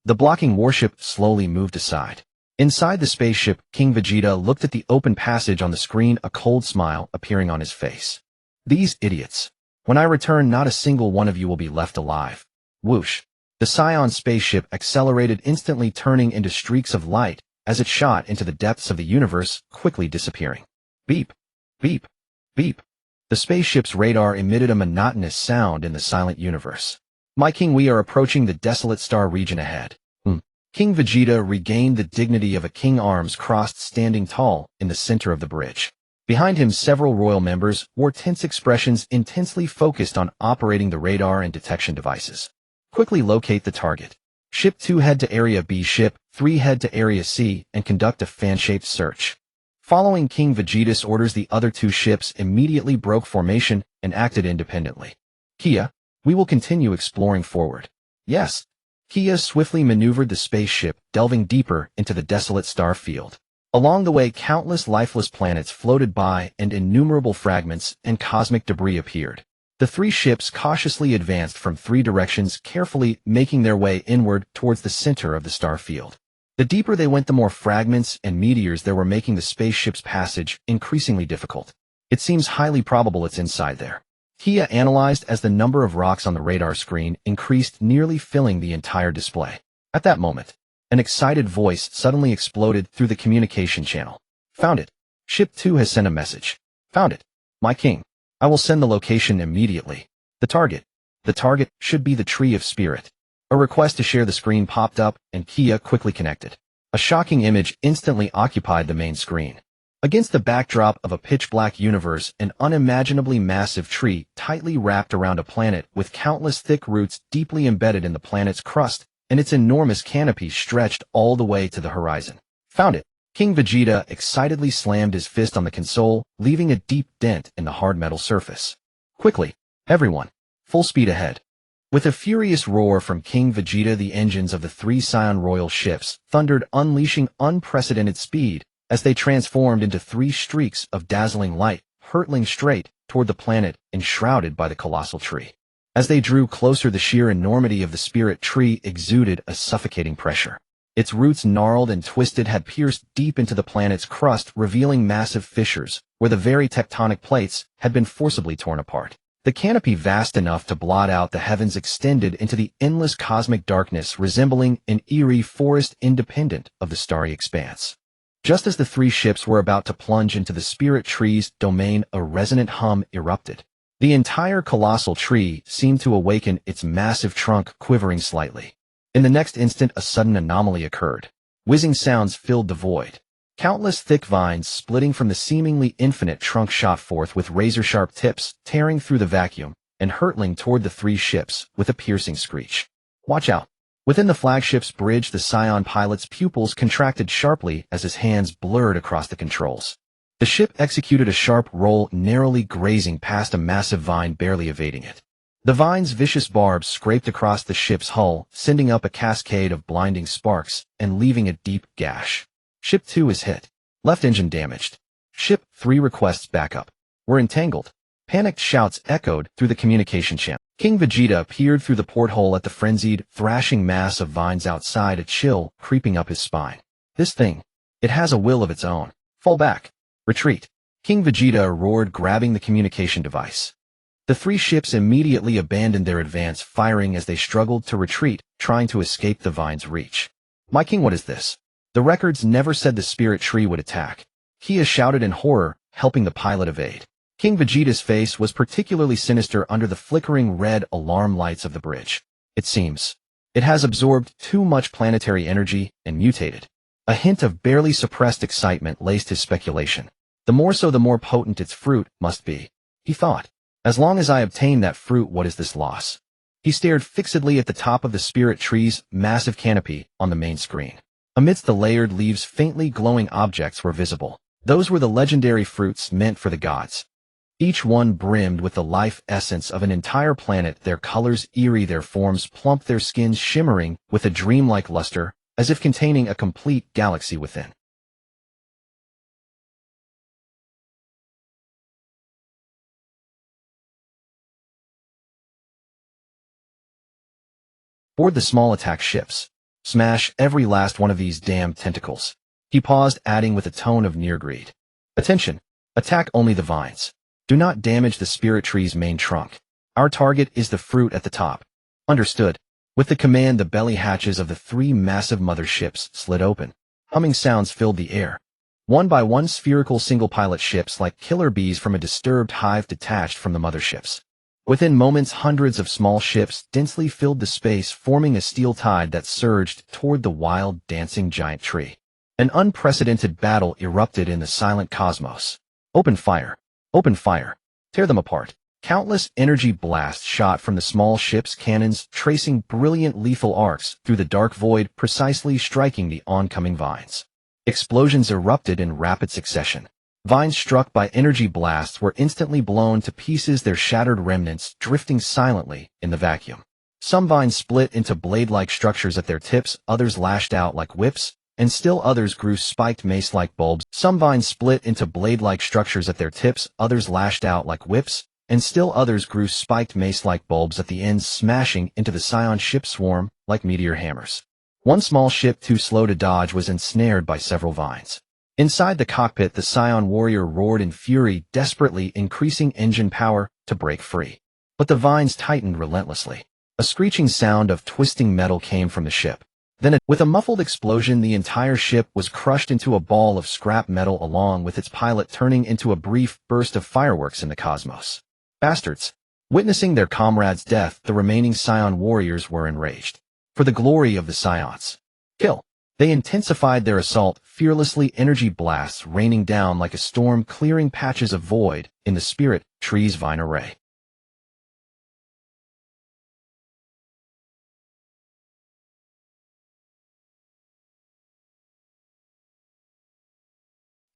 The blocking warship slowly moved aside. Inside the spaceship, King Vegeta looked at the open passage on the screen, a cold smile appearing on his face. These idiots. When I return, not a single one of you will be left alive. Whoosh. The Scion spaceship accelerated, instantly turning into streaks of light as it shot into the depths of the universe, quickly disappearing. Beep. Beep. Beep. The spaceship's radar emitted a monotonous sound in the silent universe. My king, we are approaching the desolate star region ahead. King Vegeta regained the dignity of a king, arms crossed, standing tall in the center of the bridge. Behind him, several royal members wore tense expressions, intensely focused on operating the radar and detection devices. Quickly locate the target. Ship 2 head to Area B, Ship 3 head to Area C, and conduct a fan-shaped search. Following King Vegeta's orders, the other two ships immediately broke formation and acted independently. Kia, we will continue exploring forward. Yes. Kia swiftly maneuvered the spaceship, delving deeper into the desolate star field. Along the way, countless lifeless planets floated by, and innumerable fragments and cosmic debris appeared. The three ships cautiously advanced from three directions, carefully making their way inward towards the center of the star field. The deeper they went, the more fragments and meteors there were, making the spaceship's passage increasingly difficult. It seems highly probable it's inside there. Kia analyzed as the number of rocks on the radar screen increased, nearly filling the entire display. At that moment, an excited voice suddenly exploded through the communication channel. Found it. Ship 2 has sent a message. Found it. My king. I will send the location immediately. The target should be the Tree of Spirit. A request to share the screen popped up, and Kia quickly connected. A shocking image instantly occupied the main screen. Against the backdrop of a pitch-black universe, an unimaginably massive tree tightly wrapped around a planet with countless thick roots deeply embedded in the planet's crust, and its enormous canopy stretched all the way to the horizon. Found it. King Vegeta excitedly slammed his fist on the console, leaving a deep dent in the hard metal surface. Quickly, everyone. Full speed ahead. With a furious roar from King Vegeta, the engines of the three Scion royal ships thundered, unleashing unprecedented speed as they transformed into three streaks of dazzling light, hurtling straight toward the planet enshrouded by the colossal tree. As they drew closer, the sheer enormity of the spirit tree exuded a suffocating pressure. Its roots, gnarled and twisted, had pierced deep into the planet's crust, revealing massive fissures where the very tectonic plates had been forcibly torn apart. The canopy, vast enough to blot out the heavens, extended into the endless cosmic darkness, resembling an eerie forest independent of the starry expanse. Just as the three ships were about to plunge into the spirit tree's domain, a resonant hum erupted. The entire colossal tree seemed to awaken, its massive trunk quivering slightly. In the next instant, a sudden anomaly occurred. Whizzing sounds filled the void. Countless thick vines splitting from the seemingly infinite trunk shot forth with razor-sharp tips, tearing through the vacuum and hurtling toward the three ships with a piercing screech. Watch out! Within the flagship's bridge, the Scion pilot's pupils contracted sharply as his hands blurred across the controls. The ship executed a sharp roll, narrowly grazing past a massive vine, barely evading it. The vine's vicious barbs scraped across the ship's hull, sending up a cascade of blinding sparks and leaving a deep gash. Ship 2 is hit. Left engine damaged. Ship 3 requests backup. We're entangled. Panicked shouts echoed through the communication channel. King Vegeta peered through the porthole at the frenzied, thrashing mass of vines outside, a chill creeping up his spine. This thing. It has a will of its own. Fall back. Retreat. King Vegeta roared, grabbing the communication device. The three ships immediately abandoned their advance, firing as they struggled to retreat, trying to escape the vine's reach. My king, what is this? The records never said the spirit tree would attack. Kia shouted in horror, helping the pilot evade. King Vegeta's face was particularly sinister under the flickering red alarm lights of the bridge. It seems it has absorbed too much planetary energy and mutated. A hint of barely suppressed excitement laced his speculation. The more so, the more potent its fruit must be. He thought, as long as I obtain that fruit, what is this loss? He stared fixedly at the top of the spirit tree's massive canopy on the main screen. Amidst the layered leaves, faintly glowing objects were visible. Those were the legendary fruits meant for the gods. Each one brimmed with the life essence of an entire planet, their colors eerie, their forms plump, their skins shimmering with a dreamlike luster, as if containing a complete galaxy within. Board the small attack ships. Smash every last one of these damned tentacles. He paused, adding with a tone of near greed. Attention! Attack only the vines. Do not damage the spirit tree's main trunk. Our target is the fruit at the top. Understood. With the command, the belly hatches of the 3 massive mother ships slid open. Humming sounds filled the air. One by one, spherical single-pilot ships like killer bees from a disturbed hive detached from the motherships. Within moments, hundreds of small ships densely filled the space, forming a steel tide that surged toward the wild, dancing giant tree. An unprecedented battle erupted in the silent cosmos. Open fire! Open fire! Tear them apart! Countless energy blasts shot from the small ship's cannons, tracing brilliant lethal arcs through the dark void, precisely striking the oncoming vines. Explosions erupted in rapid succession. Vines struck by energy blasts were instantly blown to pieces, their shattered remnants drifting silently in the vacuum. Some vines split into blade-like structures at their tips, others lashed out like whips, and still others grew spiked mace-like bulbs. Some vines split into blade-like structures at their tips, others lashed out like whips, and still others grew spiked mace-like bulbs at the ends, smashing into the Scion ship swarm like meteor hammers. One small ship, too slow to dodge, was ensnared by several vines. Inside the cockpit, the Scion warrior roared in fury, desperately increasing engine power to break free. But the vines tightened relentlessly. A screeching sound of twisting metal came from the ship. Then, with a muffled explosion, the entire ship was crushed into a ball of scrap metal, along with its pilot turning into a brief burst of fireworks in the cosmos. Bastards! Witnessing their comrade's death, the remaining Scion warriors were enraged. For the glory of the Scions. Kill! They intensified their assault, fearlessly, energy blasts raining down like a storm, clearing patches of void in the spirit tree's vine array.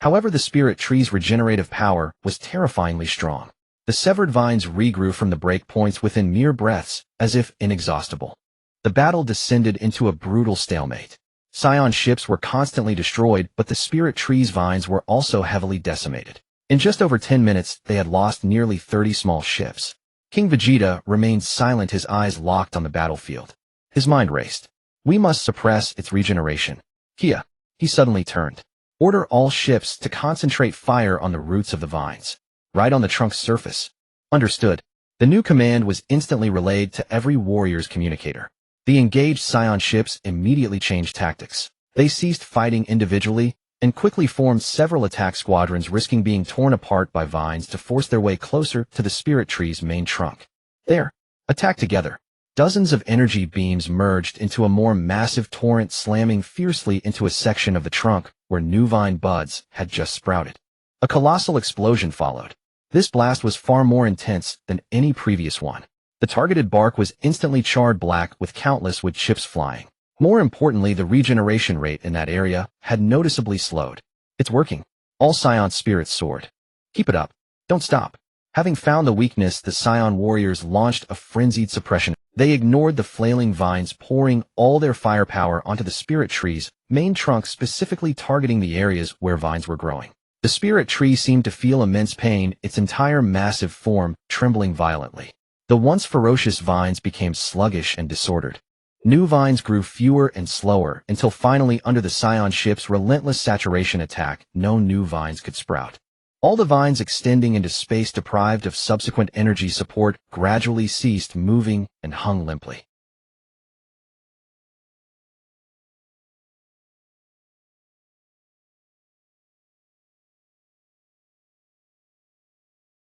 However, the spirit tree's regenerative power was terrifyingly strong. The severed vines regrew from the breakpoints within mere breaths, as if inexhaustible. The battle descended into a brutal stalemate. Scion ships were constantly destroyed, but the spirit tree's vines were also heavily decimated. In just over 10 minutes, they had lost nearly 30 small ships. King Vegeta remained silent, his eyes locked on the battlefield. His mind raced. We must suppress its regeneration. Kia. He suddenly turned. Order all ships to concentrate fire on the roots of the vines. Right on the trunk's surface. Understood. The new command was instantly relayed to every warrior's communicator. The engaged Scion ships immediately changed tactics. They ceased fighting individually and quickly formed several attack squadrons, risking being torn apart by vines to force their way closer to the spirit tree's main trunk. There, attack together. Dozens of energy beams merged into a more massive torrent, slamming fiercely into a section of the trunk where new vine buds had just sprouted. A colossal explosion followed. This blast was far more intense than any previous one. The targeted bark was instantly charred black, with countless wood chips flying. More importantly, the regeneration rate in that area had noticeably slowed. It's working. All Scion spirits soared. Keep it up. Don't stop. Having found the weakness, the Scion warriors launched a frenzied suppression. They ignored the flailing vines, pouring all their firepower onto the spirit tree's main trunk, specifically targeting the areas where vines were growing. The spirit tree seemed to feel immense pain, its entire massive form trembling violently. The once ferocious vines became sluggish and disordered. New vines grew fewer and slower until finally, under the Scion ship's relentless saturation attack, no new vines could sprout. All the vines extending into space, deprived of subsequent energy support, gradually ceased moving and hung limply.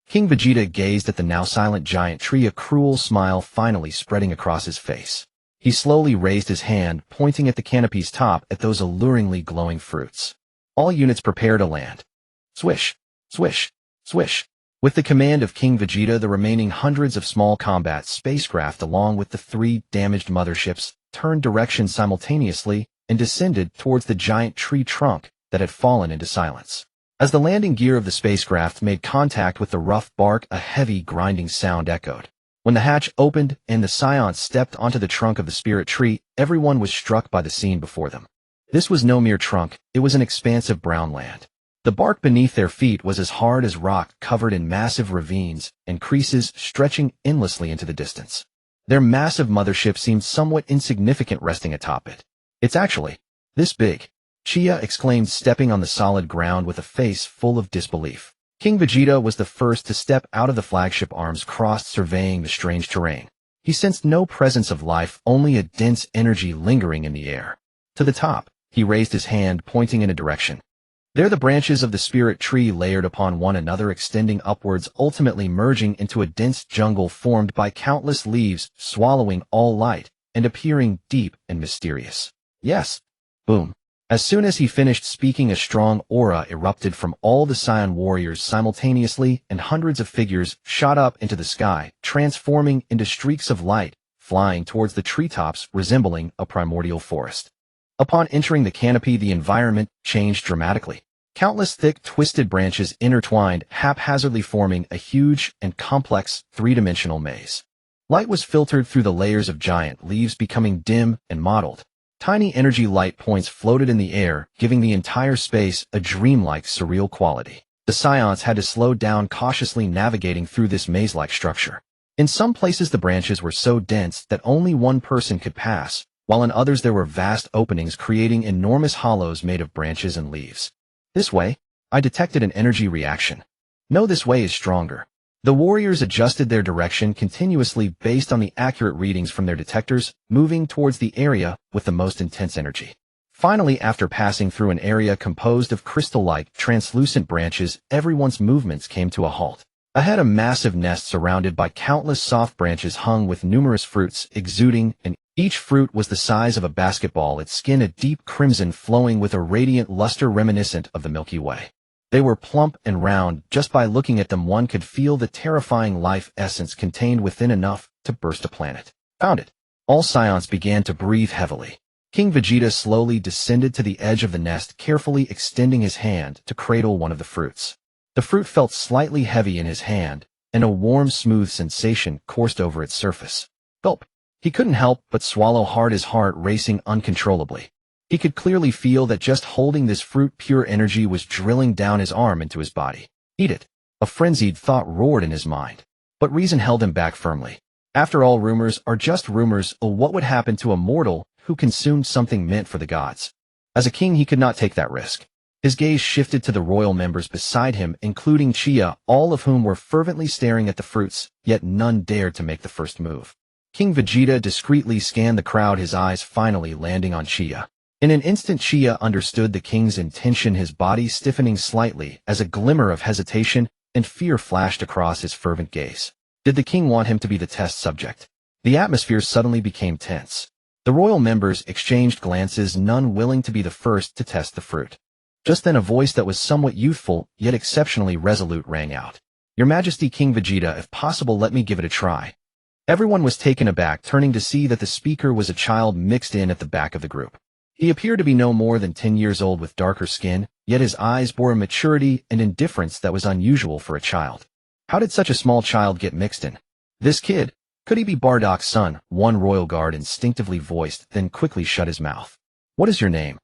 King Vegeta gazed at the now silent giant tree, a cruel smile finally spreading across his face. He slowly raised his hand, pointing at the canopy's top at those alluringly glowing fruits. All units prepare to land. Swish, swish, swish. With the command of King Vegeta, the remaining hundreds of small combat spacecraft along with the 3 damaged motherships turned direction simultaneously and descended towards the giant tree trunk that had fallen into silence. As the landing gear of the spacecraft made contact with the rough bark, a heavy grinding sound echoed. When the hatch opened and the Saiyan stepped onto the trunk of the spirit tree, everyone was struck by the scene before them. This was no mere trunk, it was an expansive brown land. The bark beneath their feet was as hard as rock, covered in massive ravines and creases stretching endlessly into the distance. Their massive mothership seemed somewhat insignificant resting atop it. "It's actually this big," Chia exclaimed, stepping on the solid ground with a face full of disbelief. King Vegeta was the first to step out of the flagship, arms crossed, surveying the strange terrain. He sensed no presence of life, only a dense energy lingering in the air. To the top, he raised his hand, pointing in a direction. There the branches of the spirit tree layered upon one another, extending upwards, ultimately merging into a dense jungle formed by countless leaves, swallowing all light and appearing deep and mysterious. "Yes." Boom. As soon as he finished speaking, a strong aura erupted from all the Saiyan warriors simultaneously, and hundreds of figures shot up into the sky, transforming into streaks of light, flying towards the treetops, resembling a primordial forest. Upon entering the canopy, the environment changed dramatically. Countless thick, twisted branches intertwined, haphazardly forming a huge and complex 3-dimensional maze. Light was filtered through the layers of giant leaves, becoming dim and mottled. Tiny energy light points floated in the air, giving the entire space a dreamlike, surreal quality. The Saiyans had to slow down, cautiously navigating through this maze-like structure. In some places the branches were so dense that only one person could pass, while in others there were vast openings creating enormous hollows made of branches and leaves. "This way?" I detected an energy reaction. "No, this way is stronger." The warriors adjusted their direction continuously based on the accurate readings from their detectors, moving towards the area with the most intense energy. Finally, after passing through an area composed of crystal-like, translucent branches, everyone's movements came to a halt. Ahead, a massive nest surrounded by countless soft branches hung with numerous fruits exuding, and each fruit was the size of a basketball, its skin a deep crimson flowing with a radiant luster reminiscent of the Milky Way. They were plump and round. Just by looking at them one could feel the terrifying life essence contained within, enough to burst a planet. "Found it." All Saiyans began to breathe heavily. King Vegeta slowly descended to the edge of the nest, carefully extending his hand to cradle one of the fruits. The fruit felt slightly heavy in his hand, and a warm, smooth sensation coursed over its surface. Gulp. He couldn't help but swallow hard, his heart racing uncontrollably. He could clearly feel that just holding this fruit, pure energy was drilling down his arm into his body. "Eat it." A frenzied thought roared in his mind. But reason held him back firmly. After all, rumors are just rumors. What would happen to a mortal who consumed something meant for the gods? As a king, he could not take that risk. His gaze shifted to the royal members beside him, including Chia, all of whom were fervently staring at the fruits, yet none dared to make the first move. King Vegeta discreetly scanned the crowd, his eyes finally landing on Chia. In an instant, Chia understood the king's intention, his body stiffening slightly as a glimmer of hesitation and fear flashed across his fervent gaze. Did the king want him to be the test subject? The atmosphere suddenly became tense. The royal members exchanged glances, none willing to be the first to test the fruit. Just then a voice that was somewhat youthful, yet exceptionally resolute, rang out. "Your Majesty, King Vegeta, if possible let me give it a try." Everyone was taken aback, turning to see that the speaker was a child mixed in at the back of the group. He appeared to be no more than 10 years old with darker skin, yet his eyes bore a maturity and indifference that was unusual for a child. How did such a small child get mixed in? This kid? Could he be Bardock's son? One royal guard instinctively voiced, then quickly shut his mouth. "What is your name?"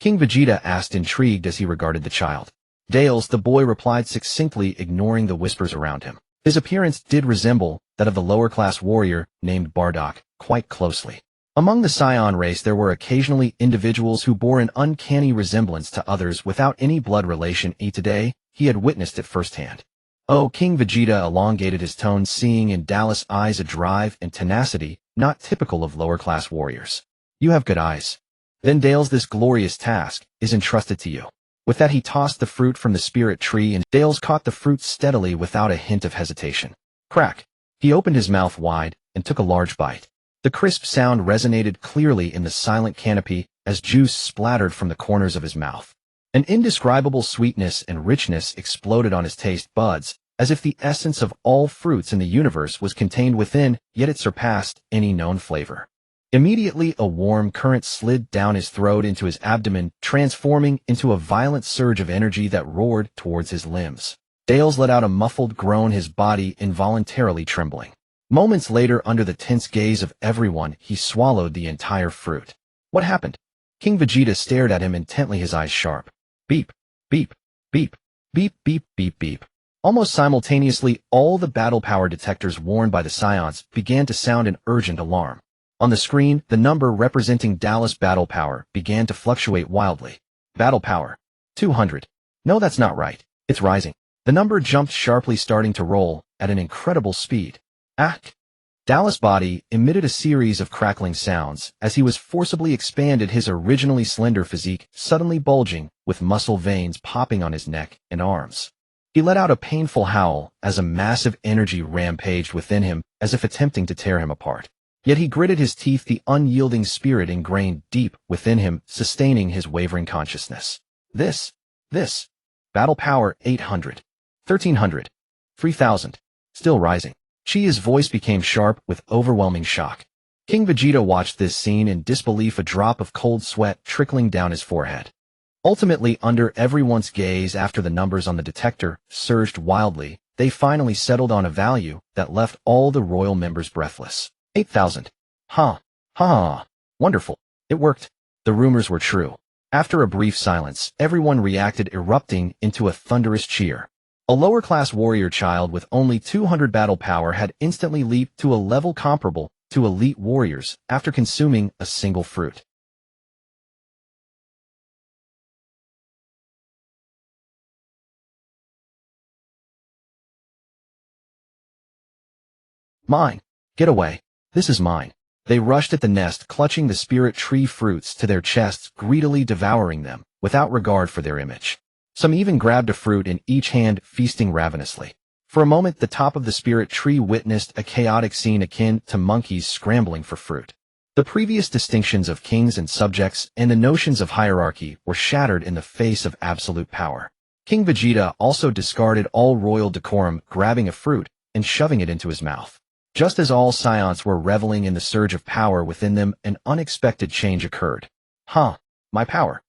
King Vegeta asked, intrigued as he regarded the child. "Dales," the boy replied succinctly, ignoring the whispers around him. His appearance did resemble that of the lower-class warrior named Bardock, quite closely. Among the Saiyan race there were occasionally individuals who bore an uncanny resemblance to others without any blood relation. Today, he had witnessed it firsthand. "Oh," King Vegeta elongated his tone, seeing in Dallas' eyes a drive and tenacity not typical of lower-class warriors. "You have good eyes. Then Dales, this glorious task is entrusted to you." With that he tossed the fruit from the spirit tree, and Dales caught the fruit steadily without a hint of hesitation. Crack! He opened his mouth wide and took a large bite. The crisp sound resonated clearly in the silent canopy as juice splattered from the corners of his mouth. An indescribable sweetness and richness exploded on his taste buds as if the essence of all fruits in the universe was contained within, yet it surpassed any known flavor. Immediately, a warm current slid down his throat into his abdomen, transforming into a violent surge of energy that roared towards his limbs. Dales let out a muffled groan, his body involuntarily trembling. Moments later, under the tense gaze of everyone, he swallowed the entire fruit. What happened? King Vegeta stared at him intently, his eyes sharp. Beep, beep, beep, beep, beep, beep, beep. Almost simultaneously, all the battle power detectors worn by the Saiyans began to sound an urgent alarm. On the screen, the number representing Dallas battle power began to fluctuate wildly. Battle power. 200. No, that's not right. It's rising. The number jumped sharply, starting to roll at an incredible speed. Ack! Dallas' body emitted a series of crackling sounds as he was forcibly expanded, his originally slender physique suddenly bulging, with muscle veins popping on his neck and arms. He let out a painful howl as a massive energy rampaged within him, as if attempting to tear him apart. Yet he gritted his teeth, the unyielding spirit ingrained deep within him, sustaining his wavering consciousness. This. Battle power 800. 1300. 3000. Still rising. Chi's voice became sharp with overwhelming shock. King Vegeta watched this scene in disbelief, a drop of cold sweat trickling down his forehead. Ultimately, under everyone's gaze, after the numbers on the detector surged wildly, they finally settled on a value that left all the royal members breathless. 8,000. Wonderful. It worked. The rumors were true. After a brief silence, everyone reacted, erupting into a thunderous cheer. A lower-class warrior child with only 200 battle power had instantly leaped to a level comparable to elite warriors after consuming a single fruit. Mine. Get away. This is mine. They rushed at the nest, clutching the spirit tree fruits to their chests, greedily devouring them, without regard for their image. Some even grabbed a fruit in each hand, feasting ravenously. For a moment, the top of the spirit tree witnessed a chaotic scene akin to monkeys scrambling for fruit. The previous distinctions of kings and subjects and the notions of hierarchy were shattered in the face of absolute power. King Vegeta also discarded all royal decorum, grabbing a fruit and shoving it into his mouth. Just as all Saiyans were reveling in the surge of power within them, an unexpected change occurred. My power.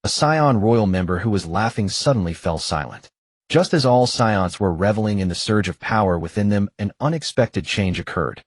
A Saiyan royal member who was laughing suddenly fell silent. Just as all Saiyans were reveling in the surge of power within them, an unexpected change occurred.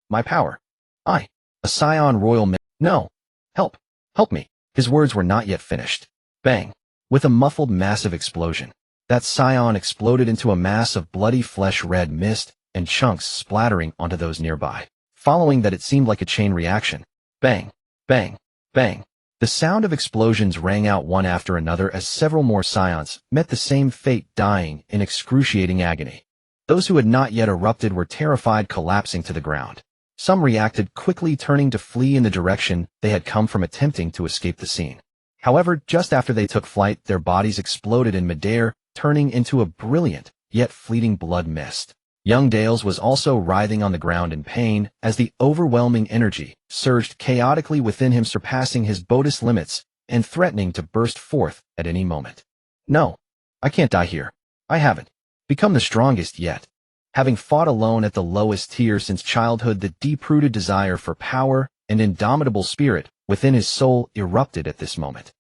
My power. A Saiyan royal member. No. Help. Help me. His words were not yet finished. Bang. With a muffled, massive explosion, that Saiyan exploded into a mass of bloody flesh-red mist and chunks splattering onto those nearby. Following that, it seemed like a chain reaction. Bang, bang, bang. The sound of explosions rang out one after another as several more Saiyans met the same fate, dying in excruciating agony. Those who had not yet erupted were terrified, collapsing to the ground. Some reacted quickly, turning to flee in the direction they had come from, attempting to escape the scene. However, just after they took flight, their bodies exploded in midair, turning into a brilliant, yet fleeting blood mist. Young Dales was also writhing on the ground in pain as the overwhelming energy surged chaotically within him, surpassing his bodhi's limits and threatening to burst forth at any moment. No, I can't die here. I haven't become the strongest yet. Having fought alone at the lowest tier since childhood, the deep-rooted desire for power and indomitable spirit within his soul erupted at this moment.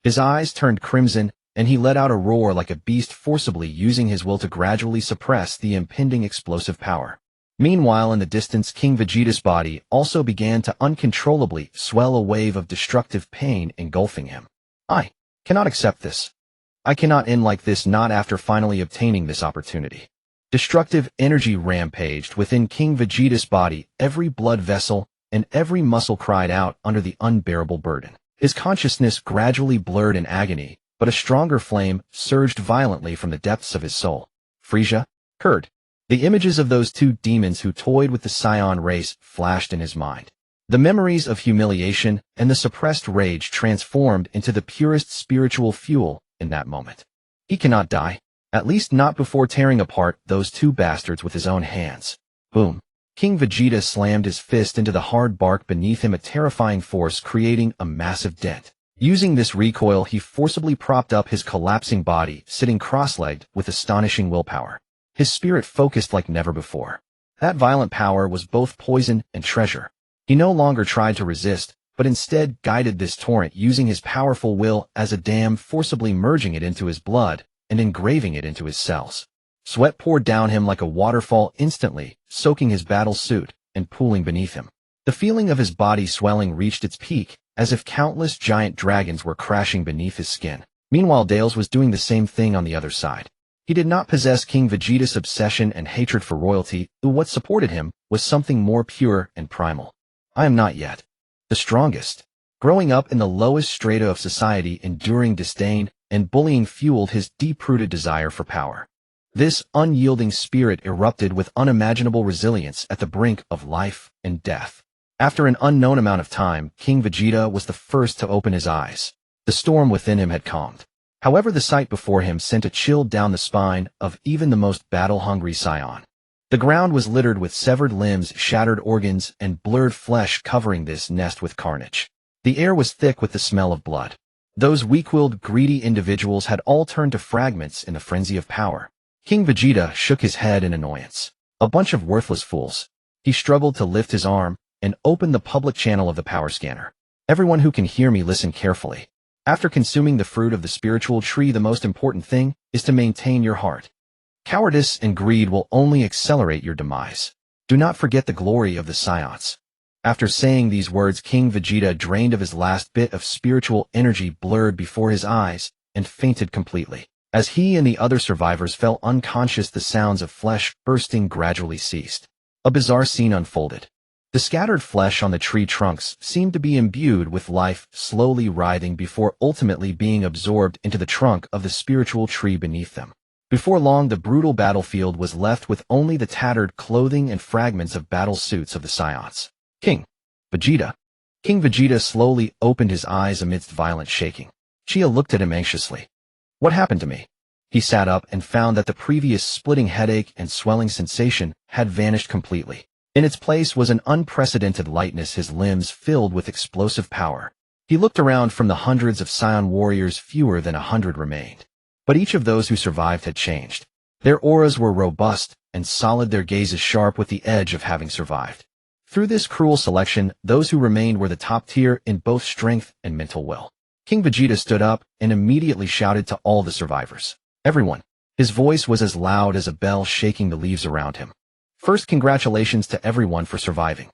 His eyes turned crimson, and he let out a roar like a beast, forcibly using his will to gradually suppress the impending explosive power. Meanwhile, in the distance, King Vegeta's body also began to uncontrollably swell, a wave of destructive pain engulfing him. I cannot accept this. I cannot end like this, not after finally obtaining this opportunity. Destructive energy rampaged within King Vegeta's body, every blood vessel and every muscle cried out under the unbearable burden. His consciousness gradually blurred in agony, but a stronger flame surged violently from the depths of his soul. Frieza, heard. The images of those two demons who toyed with the Saiyan race flashed in his mind. The memories of humiliation and the suppressed rage transformed into the purest spiritual fuel in that moment. He cannot die, at least not before tearing apart those two bastards with his own hands. Boom. King Vegeta slammed his fist into the hard bark beneath him, a terrifying force creating a massive dent. Using this recoil, he forcibly propped up his collapsing body, sitting cross-legged with astonishing willpower. His spirit focused like never before. That violent power was both poison and treasure. He no longer tried to resist, but instead guided this torrent using his powerful will as a dam, forcibly merging it into his blood and engraving it into his cells. Sweat poured down him like a waterfall instantly, soaking his battle suit and pooling beneath him. The feeling of his body swelling reached its peak, as if countless giant dragons were crashing beneath his skin. Meanwhile, Dales was doing the same thing on the other side. He did not possess King Vegeta's obsession and hatred for royalty, but what supported him was something more pure and primal. I am not yet the strongest. Growing up in the lowest strata of society, enduring disdain and bullying fueled his deep-rooted desire for power. This unyielding spirit erupted with unimaginable resilience at the brink of life and death. After an unknown amount of time, King Vegeta was the first to open his eyes. The storm within him had calmed. However, the sight before him sent a chill down the spine of even the most battle-hungry Saiyan. The ground was littered with severed limbs, shattered organs, and blurred flesh covering this nest with carnage. The air was thick with the smell of blood. Those weak-willed, greedy individuals had all turned to fragments in the frenzy of power. King Vegeta shook his head in annoyance. A bunch of worthless fools. He struggled to lift his arm and open the public channel of the power scanner. Everyone who can hear me, listen carefully. After consuming the fruit of the spiritual tree, the most important thing is to maintain your heart. Cowardice and greed will only accelerate your demise. Do not forget the glory of the Saiyans. After saying these words, King Vegeta, drained of his last bit of spiritual energy, blurred before his eyes and fainted completely. As he and the other survivors fell unconscious, the sounds of flesh bursting gradually ceased. A bizarre scene unfolded. The scattered flesh on the tree trunks seemed to be imbued with life, slowly writhing before ultimately being absorbed into the trunk of the spiritual tree beneath them. Before long, the brutal battlefield was left with only the tattered clothing and fragments of battle suits of the Saiyans. King Vegeta. King Vegeta slowly opened his eyes amidst violent shaking. Chia looked at him anxiously. What happened to me? He sat up and found that the previous splitting headache and swelling sensation had vanished completely. In its place was an unprecedented lightness, his limbs filled with explosive power. He looked around. From the hundreds of Saiyan warriors, fewer than 100 remained. But each of those who survived had changed. Their auras were robust and solid, their gazes sharp with the edge of having survived. Through this cruel selection, those who remained were the top tier in both strength and mental will. King Vegeta stood up and immediately shouted to all the survivors. Everyone. His voice was as loud as a bell, shaking the leaves around him. First, congratulations to everyone for surviving.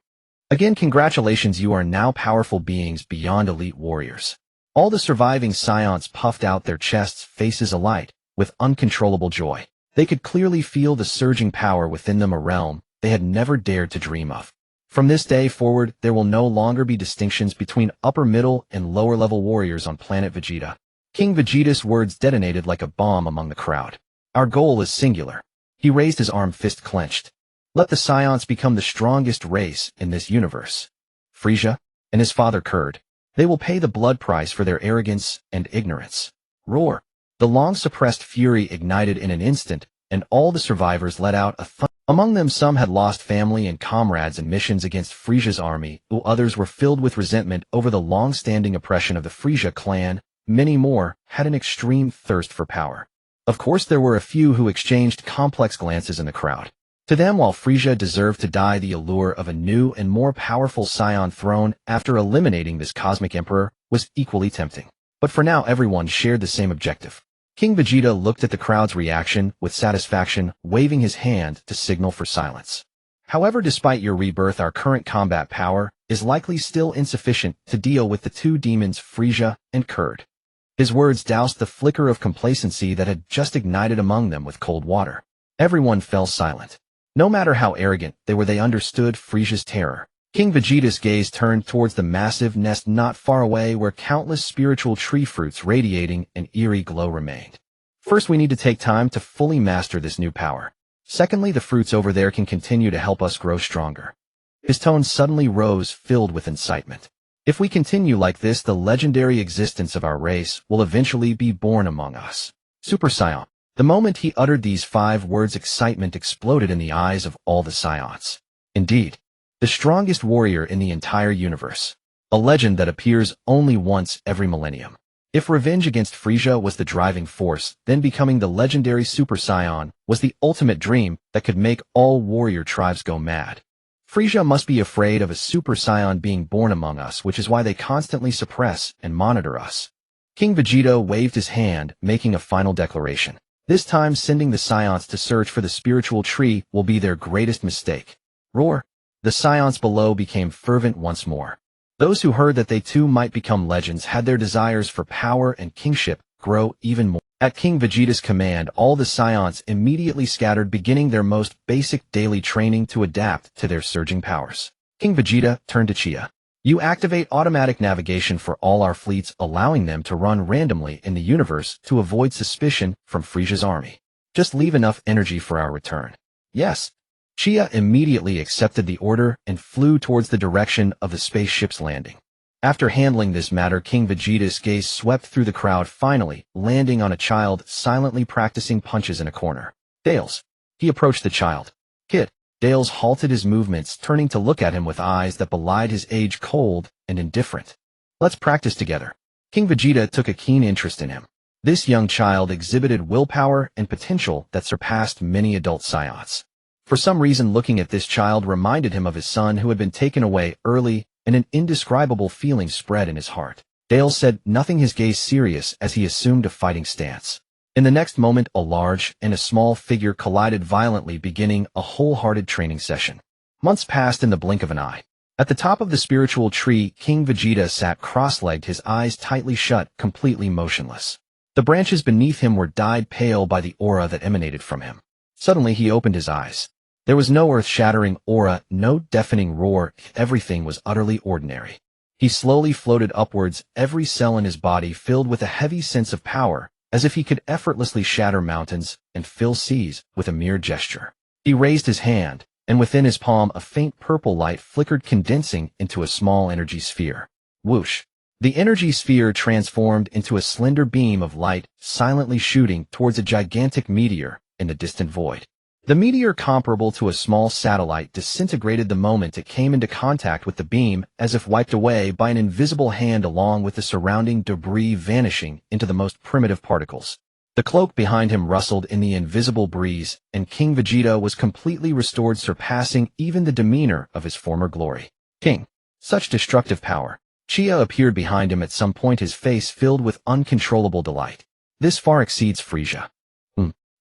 Again, congratulations, you are now powerful beings beyond elite warriors. All the surviving Saiyans puffed out their chests, faces alight with uncontrollable joy. They could clearly feel the surging power within them, a realm they had never dared to dream of. From this day forward, there will no longer be distinctions between upper, middle, and lower-level warriors on planet Vegeta. King Vegeta's words detonated like a bomb among the crowd. Our goal is singular. He raised his arm, fist clenched. Let the Saiyans become the strongest race in this universe. Frieza and his father Kurd. They will pay the blood price for their arrogance and ignorance. Roar. The long-suppressed fury ignited in an instant, and all the survivors let out a thunder. Among them, some had lost family and comrades in missions against Frieza's army, while others were filled with resentment over the long-standing oppression of the Frieza clan. Many more had an extreme thirst for power. Of course, there were a few who exchanged complex glances in the crowd. To them, while Frieza deserved to die, the allure of a new and more powerful Saiyan throne after eliminating this cosmic emperor was equally tempting. But for now, everyone shared the same objective. King Vegeta looked at the crowd's reaction with satisfaction, waving his hand to signal for silence. However, despite your rebirth, our current combat power is likely still insufficient to deal with the two demons Frieza and Kurd. His words doused the flicker of complacency that had just ignited among them with cold water. Everyone fell silent. No matter how arrogant they were, they understood Frieza's terror. King Vegeta's gaze turned towards the massive nest not far away, where countless spiritual tree fruits radiating an eerie glow remained. First, we need to take time to fully master this new power. Secondly, the fruits over there can continue to help us grow stronger. His tone suddenly rose, filled with incitement. If we continue like this, the legendary existence of our race will eventually be born among us. Super Saiyan. The moment he uttered these 5 words, excitement exploded in the eyes of all the Saiyans. Indeed, the strongest warrior in the entire universe. a legend that appears only once every millennium. If revenge against Frieza was the driving force, then becoming the legendary Super Saiyan was the ultimate dream that could make all warrior tribes go mad. Frieza must be afraid of a Super Saiyan being born among us, which is why they constantly suppress and monitor us. King Vegeta waved his hand, making a final declaration. This time sending the Saiyans to search for the spiritual tree will be their greatest mistake. Roar! The Saiyans below became fervent once more. Those who heard that they too might become legends had their desires for power and kingship grow even more. At King Vegeta's command, all the Saiyans immediately scattered, beginning their most basic daily training to adapt to their surging powers. King Vegeta turned to Chia. You activate automatic navigation for all our fleets, allowing them to run randomly in the universe to avoid suspicion from Frieza's army. Just leave enough energy for our return. Yes. Chia immediately accepted the order and flew towards the direction of the spaceship's landing. After handling this matter, King Vegeta's gaze swept through the crowd, finally landing on a child silently practicing punches in a corner. Dales. He approached the child. Kid. Dales halted his movements, turning to look at him with eyes that belied his age, cold and indifferent. Let's practice together. King Vegeta took a keen interest in him. This young child exhibited willpower and potential that surpassed many adult Saiyans. For some reason, looking at this child reminded him of his son who had been taken away early, and an indescribable feeling spread in his heart. Dale said nothing, his gaze serious as he assumed a fighting stance. In the next moment, a large and a small figure collided violently, beginning a wholehearted training session. Months passed in the blink of an eye. At the top of the spiritual tree, King Vegeta sat cross-legged, his eyes tightly shut, completely motionless. The branches beneath him were dyed pale by the aura that emanated from him. Suddenly he opened his eyes. There was no earth-shattering aura, no deafening roar, everything was utterly ordinary. He slowly floated upwards, every cell in his body filled with a heavy sense of power, as if he could effortlessly shatter mountains and fill seas with a mere gesture. He raised his hand, and within his palm a faint purple light flickered, condensing into a small energy sphere. Whoosh! The energy sphere transformed into a slender beam of light, silently shooting towards a gigantic meteor in the distant void. The meteor, comparable to a small satellite, disintegrated the moment it came into contact with the beam, as if wiped away by an invisible hand, along with the surrounding debris vanishing into the most primitive particles. The cloak behind him rustled in the invisible breeze, and King Vegeta was completely restored, surpassing even the demeanor of his former glory. King. Such destructive power. Chia appeared behind him at some point, his face filled with uncontrollable delight. This far exceeds Frieza.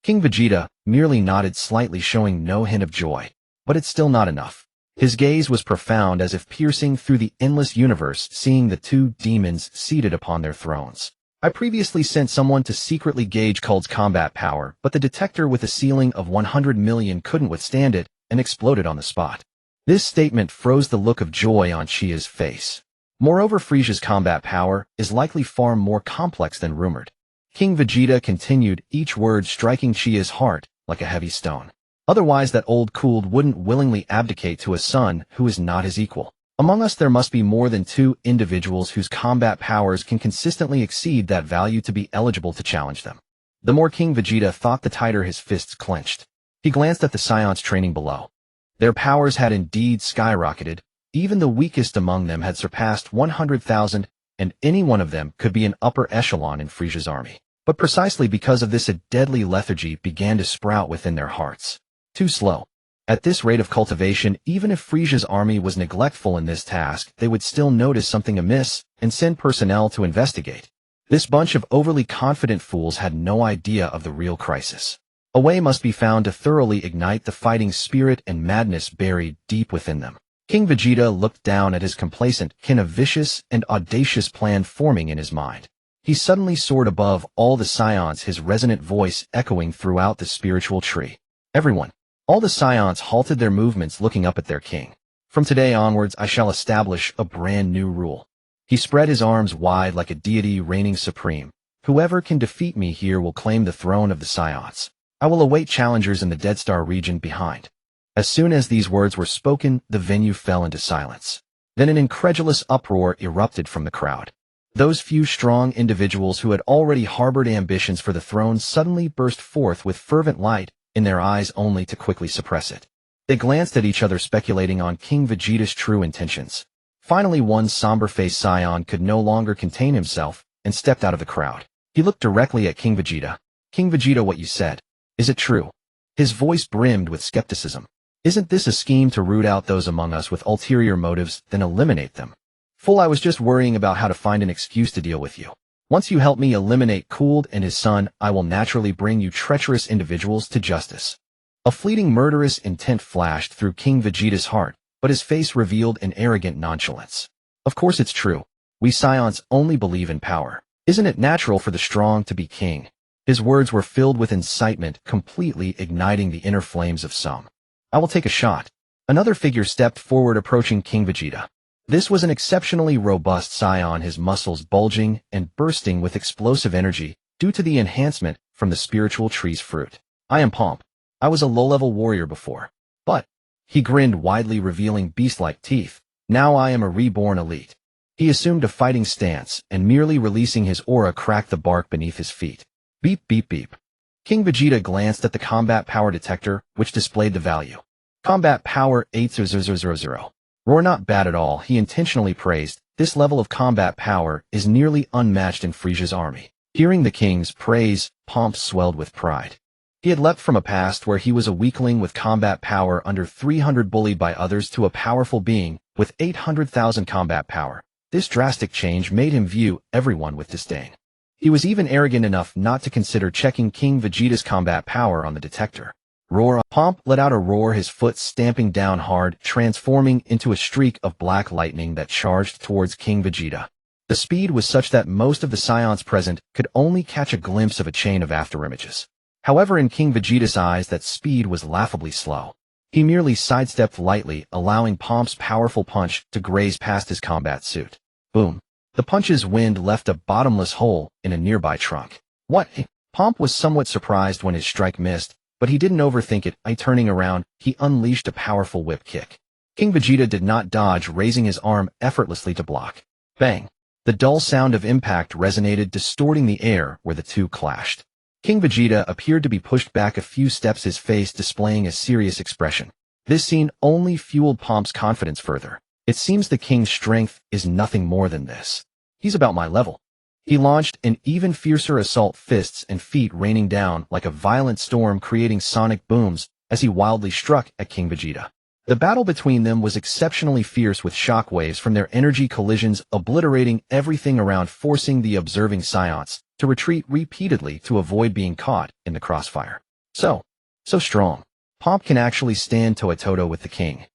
King Vegeta merely nodded slightly, showing no hint of joy. But it's still not enough. His gaze was profound, as if piercing through the endless universe, seeing the two demons seated upon their thrones. I previously sent someone to secretly gauge Kuld's combat power, but the detector with a ceiling of 100 million couldn't withstand it and exploded on the spot. This statement froze the look of joy on Chia's face. Moreover, Frieza's combat power is likely far more complex than rumored. King Vegeta continued, each word striking Chia's heart like a heavy stone. Otherwise, that old Kuld wouldn't willingly abdicate to a son who is not his equal. Among us there must be more than two individuals whose combat powers can consistently exceed that value to be eligible to challenge them. The more King Vegeta thought, the tighter his fists clenched. He glanced at the Saiyans training below. Their powers had indeed skyrocketed. Even the weakest among them had surpassed 100,000, and any one of them could be an upper echelon in Frieza's army. But precisely because of this, a deadly lethargy began to sprout within their hearts. Too slow. At this rate of cultivation, even if Frieza's army was neglectful in this task, they would still notice something amiss and send personnel to investigate. This bunch of overly confident fools had no idea of the real crisis. A way must be found to thoroughly ignite the fighting spirit and madness buried deep within them. King Vegeta looked down at his complacent kin, a vicious and audacious plan forming in his mind. He suddenly soared above all the Saiyans, his resonant voice echoing throughout the spiritual tree. Everyone. All the Saiyans halted their movements, looking up at their king. From today onwards, I shall establish a brand new rule. He spread his arms wide like a deity reigning supreme. Whoever can defeat me here will claim the throne of the Saiyans. I will await challengers in the Dead Star region behind. As soon as these words were spoken, the venue fell into silence. Then an incredulous uproar erupted from the crowd. Those few strong individuals who had already harbored ambitions for the throne suddenly burst forth with fervent light in their eyes, only to quickly suppress it. They glanced at each other, speculating on King Vegeta's true intentions. Finally, one somber-faced Saiyan could no longer contain himself and stepped out of the crowd. He looked directly at King Vegeta. King Vegeta, what you said. Is it true? His voice brimmed with skepticism. Isn't this a scheme to root out those among us with ulterior motives, then eliminate them? Fool, I was just worrying about how to find an excuse to deal with you. Once you help me eliminate Cooled and his son, I will naturally bring you treacherous individuals to justice. A fleeting murderous intent flashed through King Vegeta's heart, but his face revealed an arrogant nonchalance. Of course it's true. We Saiyans only believe in power. Isn't it natural for the strong to be king? His words were filled with incitement, completely igniting the inner flames of some. I will take a shot. Another figure stepped forward, approaching King Vegeta. This was an exceptionally robust Saiyan, his muscles bulging and bursting with explosive energy due to the enhancement from the spiritual tree's fruit. I am Pomp. I was a low-level warrior before. But, he grinned widely, revealing beast-like teeth. Now I am a reborn elite. He assumed a fighting stance, and merely releasing his aura cracked the bark beneath his feet. Beep, beep, beep. King Vegeta glanced at the combat power detector, which displayed the value. Combat power 8000. Roar, not bad at all, he intentionally praised. This level of combat power is nearly unmatched in Frieza's army. Hearing the king's praise, Pomp swelled with pride. He had leapt from a past where he was a weakling with combat power under 300 bullied by others to a powerful being with 800,000 combat power. This drastic change made him view everyone with disdain. He was even arrogant enough not to consider checking King Vegeta's combat power on the detector. Roar! Pomp let out a roar, his foot stamping down hard, transforming into a streak of black lightning that charged towards King Vegeta. The speed was such that most of the Saiyans present could only catch a glimpse of a chain of afterimages. However, in King Vegeta's eyes, that speed was laughably slow. He merely sidestepped lightly, allowing Pomp's powerful punch to graze past his combat suit. Boom. The punch's wind left a bottomless hole in a nearby trunk. What? Pomp was somewhat surprised when his strike missed, but he didn't overthink it. Turning around, he unleashed a powerful whip kick. King Vegeta did not dodge, raising his arm effortlessly to block. Bang! The dull sound of impact resonated, distorting the air where the two clashed. King Vegeta appeared to be pushed back a few steps, his face displaying a serious expression. This scene only fueled Pomp's confidence further. It seems the king's strength is nothing more than this. He's about my level. He launched an even fiercer assault, fists and feet raining down like a violent storm, creating sonic booms as he wildly struck at King Vegeta. The battle between them was exceptionally fierce, with shockwaves from their energy collisions obliterating everything around, forcing the observing Saiyans to retreat repeatedly to avoid being caught in the crossfire. So strong. Pomp can actually stand toe-to-toe with the king.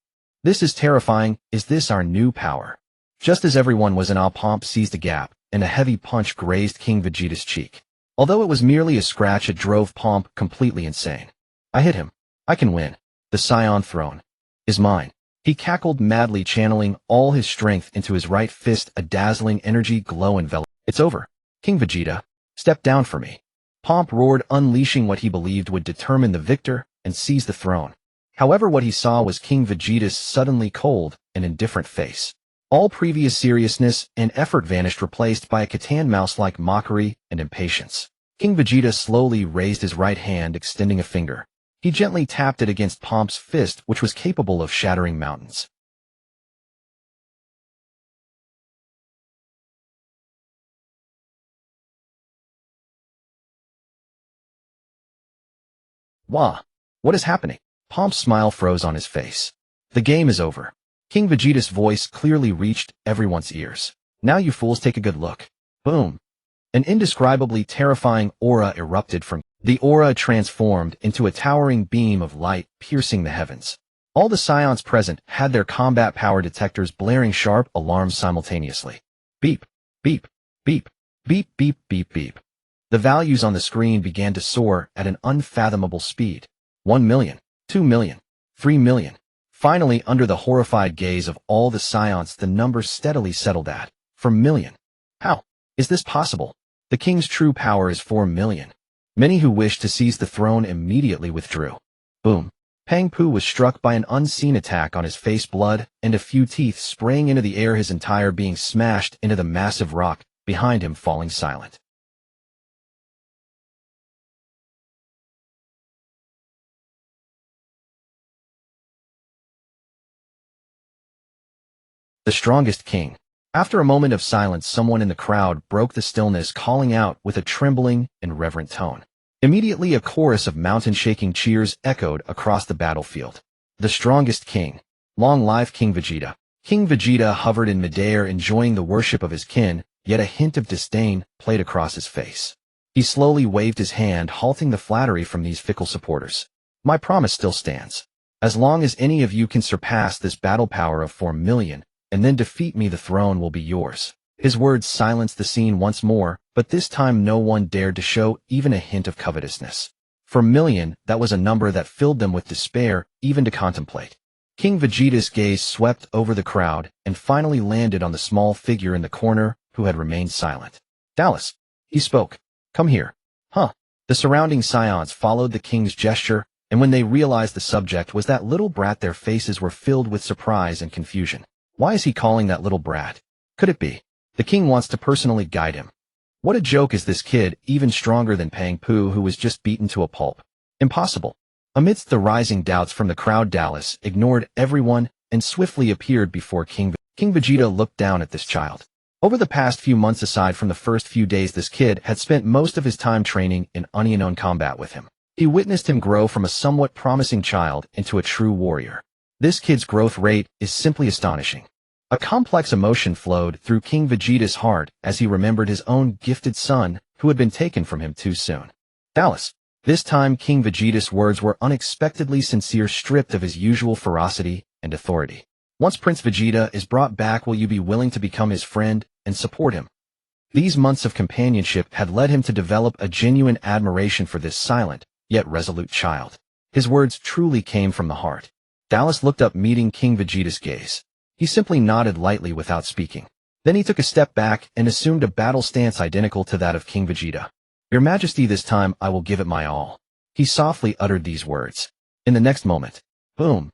This is terrifying. Is this our new power? Just as everyone was in awe, Pomp seized a gap, and a heavy punch grazed King Vegeta's cheek. Although it was merely a scratch, it drove Pomp completely insane. I hit him. I can win. The Saiyan throne is mine. He cackled madly, channeling all his strength into his right fist, a dazzling energy glow enveloped. It's over. King Vegeta, step down for me. Pomp roared, unleashing what he believed would determine the victor and seize the throne. However, what he saw was King Vegeta's suddenly cold and indifferent face. All previous seriousness and effort vanished, replaced by a Catan mouse-like mockery and impatience. King Vegeta slowly raised his right hand, extending a finger. He gently tapped it against Pomp's fist, which was capable of shattering mountains. Wah! What is happening? Pomp's smile froze on his face. The game is over. King Vegeta's voice clearly reached everyone's ears. Now you fools, take a good look. Boom. An indescribably terrifying aura erupted from the aura, transformed into a towering beam of light piercing the heavens. All the Saiyans present had their combat power detectors blaring sharp alarms simultaneously. Beep, beep, beep, beep, beep, beep, beep. The values on the screen began to soar at an unfathomable speed. 1 million, 2 million, 3 million. Finally, under the horrified gaze of all the Saiyans, the number steadily settled at 4 million. How is this possible? The king's true power is 4 million. Many who wished to seize the throne immediately withdrew. Boom. Pang Pu was struck by an unseen attack on his face, blood and a few teeth spraying into the air, his entire being smashed into the massive rock behind him, falling silent. The strongest king. After a moment of silence, someone in the crowd broke the stillness, calling out with a trembling and reverent tone. Immediately, a chorus of mountain-shaking cheers echoed across the battlefield. The strongest king. Long live King Vegeta. King Vegeta hovered in midair, enjoying the worship of his kin, yet a hint of disdain played across his face. He slowly waved his hand, halting the flattery from these fickle supporters. My promise still stands. As long as any of you can surpass this battle power of 4 million, and then defeat me, the throne will be yours. His words silenced the scene once more, but this time no one dared to show even a hint of covetousness. For million, that was a number that filled them with despair, even to contemplate. King Vegeta's gaze swept over the crowd and finally landed on the small figure in the corner who had remained silent. Dallas. He spoke. Come here. Huh. The surrounding Saiyans followed the king's gesture, and when they realized the subject was that little brat, their faces were filled with surprise and confusion. Why is he calling that little brat? Could it be the king wants to personally guide him? What a joke is this kid, even stronger than Pang Pu, who was just beaten to a pulp. Impossible. Amidst the rising doubts from the crowd, Dallas ignored everyone and swiftly appeared before King Vegeta looked down at this child. Over the past few months, aside from the first few days, this kid had spent most of his time training in unknown combat with him. He witnessed him grow from a somewhat promising child into a true warrior. This kid's growth rate is simply astonishing. A complex emotion flowed through King Vegeta's heart as he remembered his own gifted son who had been taken from him too soon. Dallas. This time King Vegeta's words were unexpectedly sincere, stripped of his usual ferocity and authority. Once Prince Vegeta is brought back, will you be willing to become his friend and support him? These months of companionship had led him to develop a genuine admiration for this silent, yet resolute child. His words truly came from the heart. Dallas looked up, meeting King Vegeta's gaze. He simply nodded lightly without speaking. Then he took a step back and assumed a battle stance identical to that of King Vegeta. Your Majesty, this time I will give it my all. He softly uttered these words. In the next moment, boom!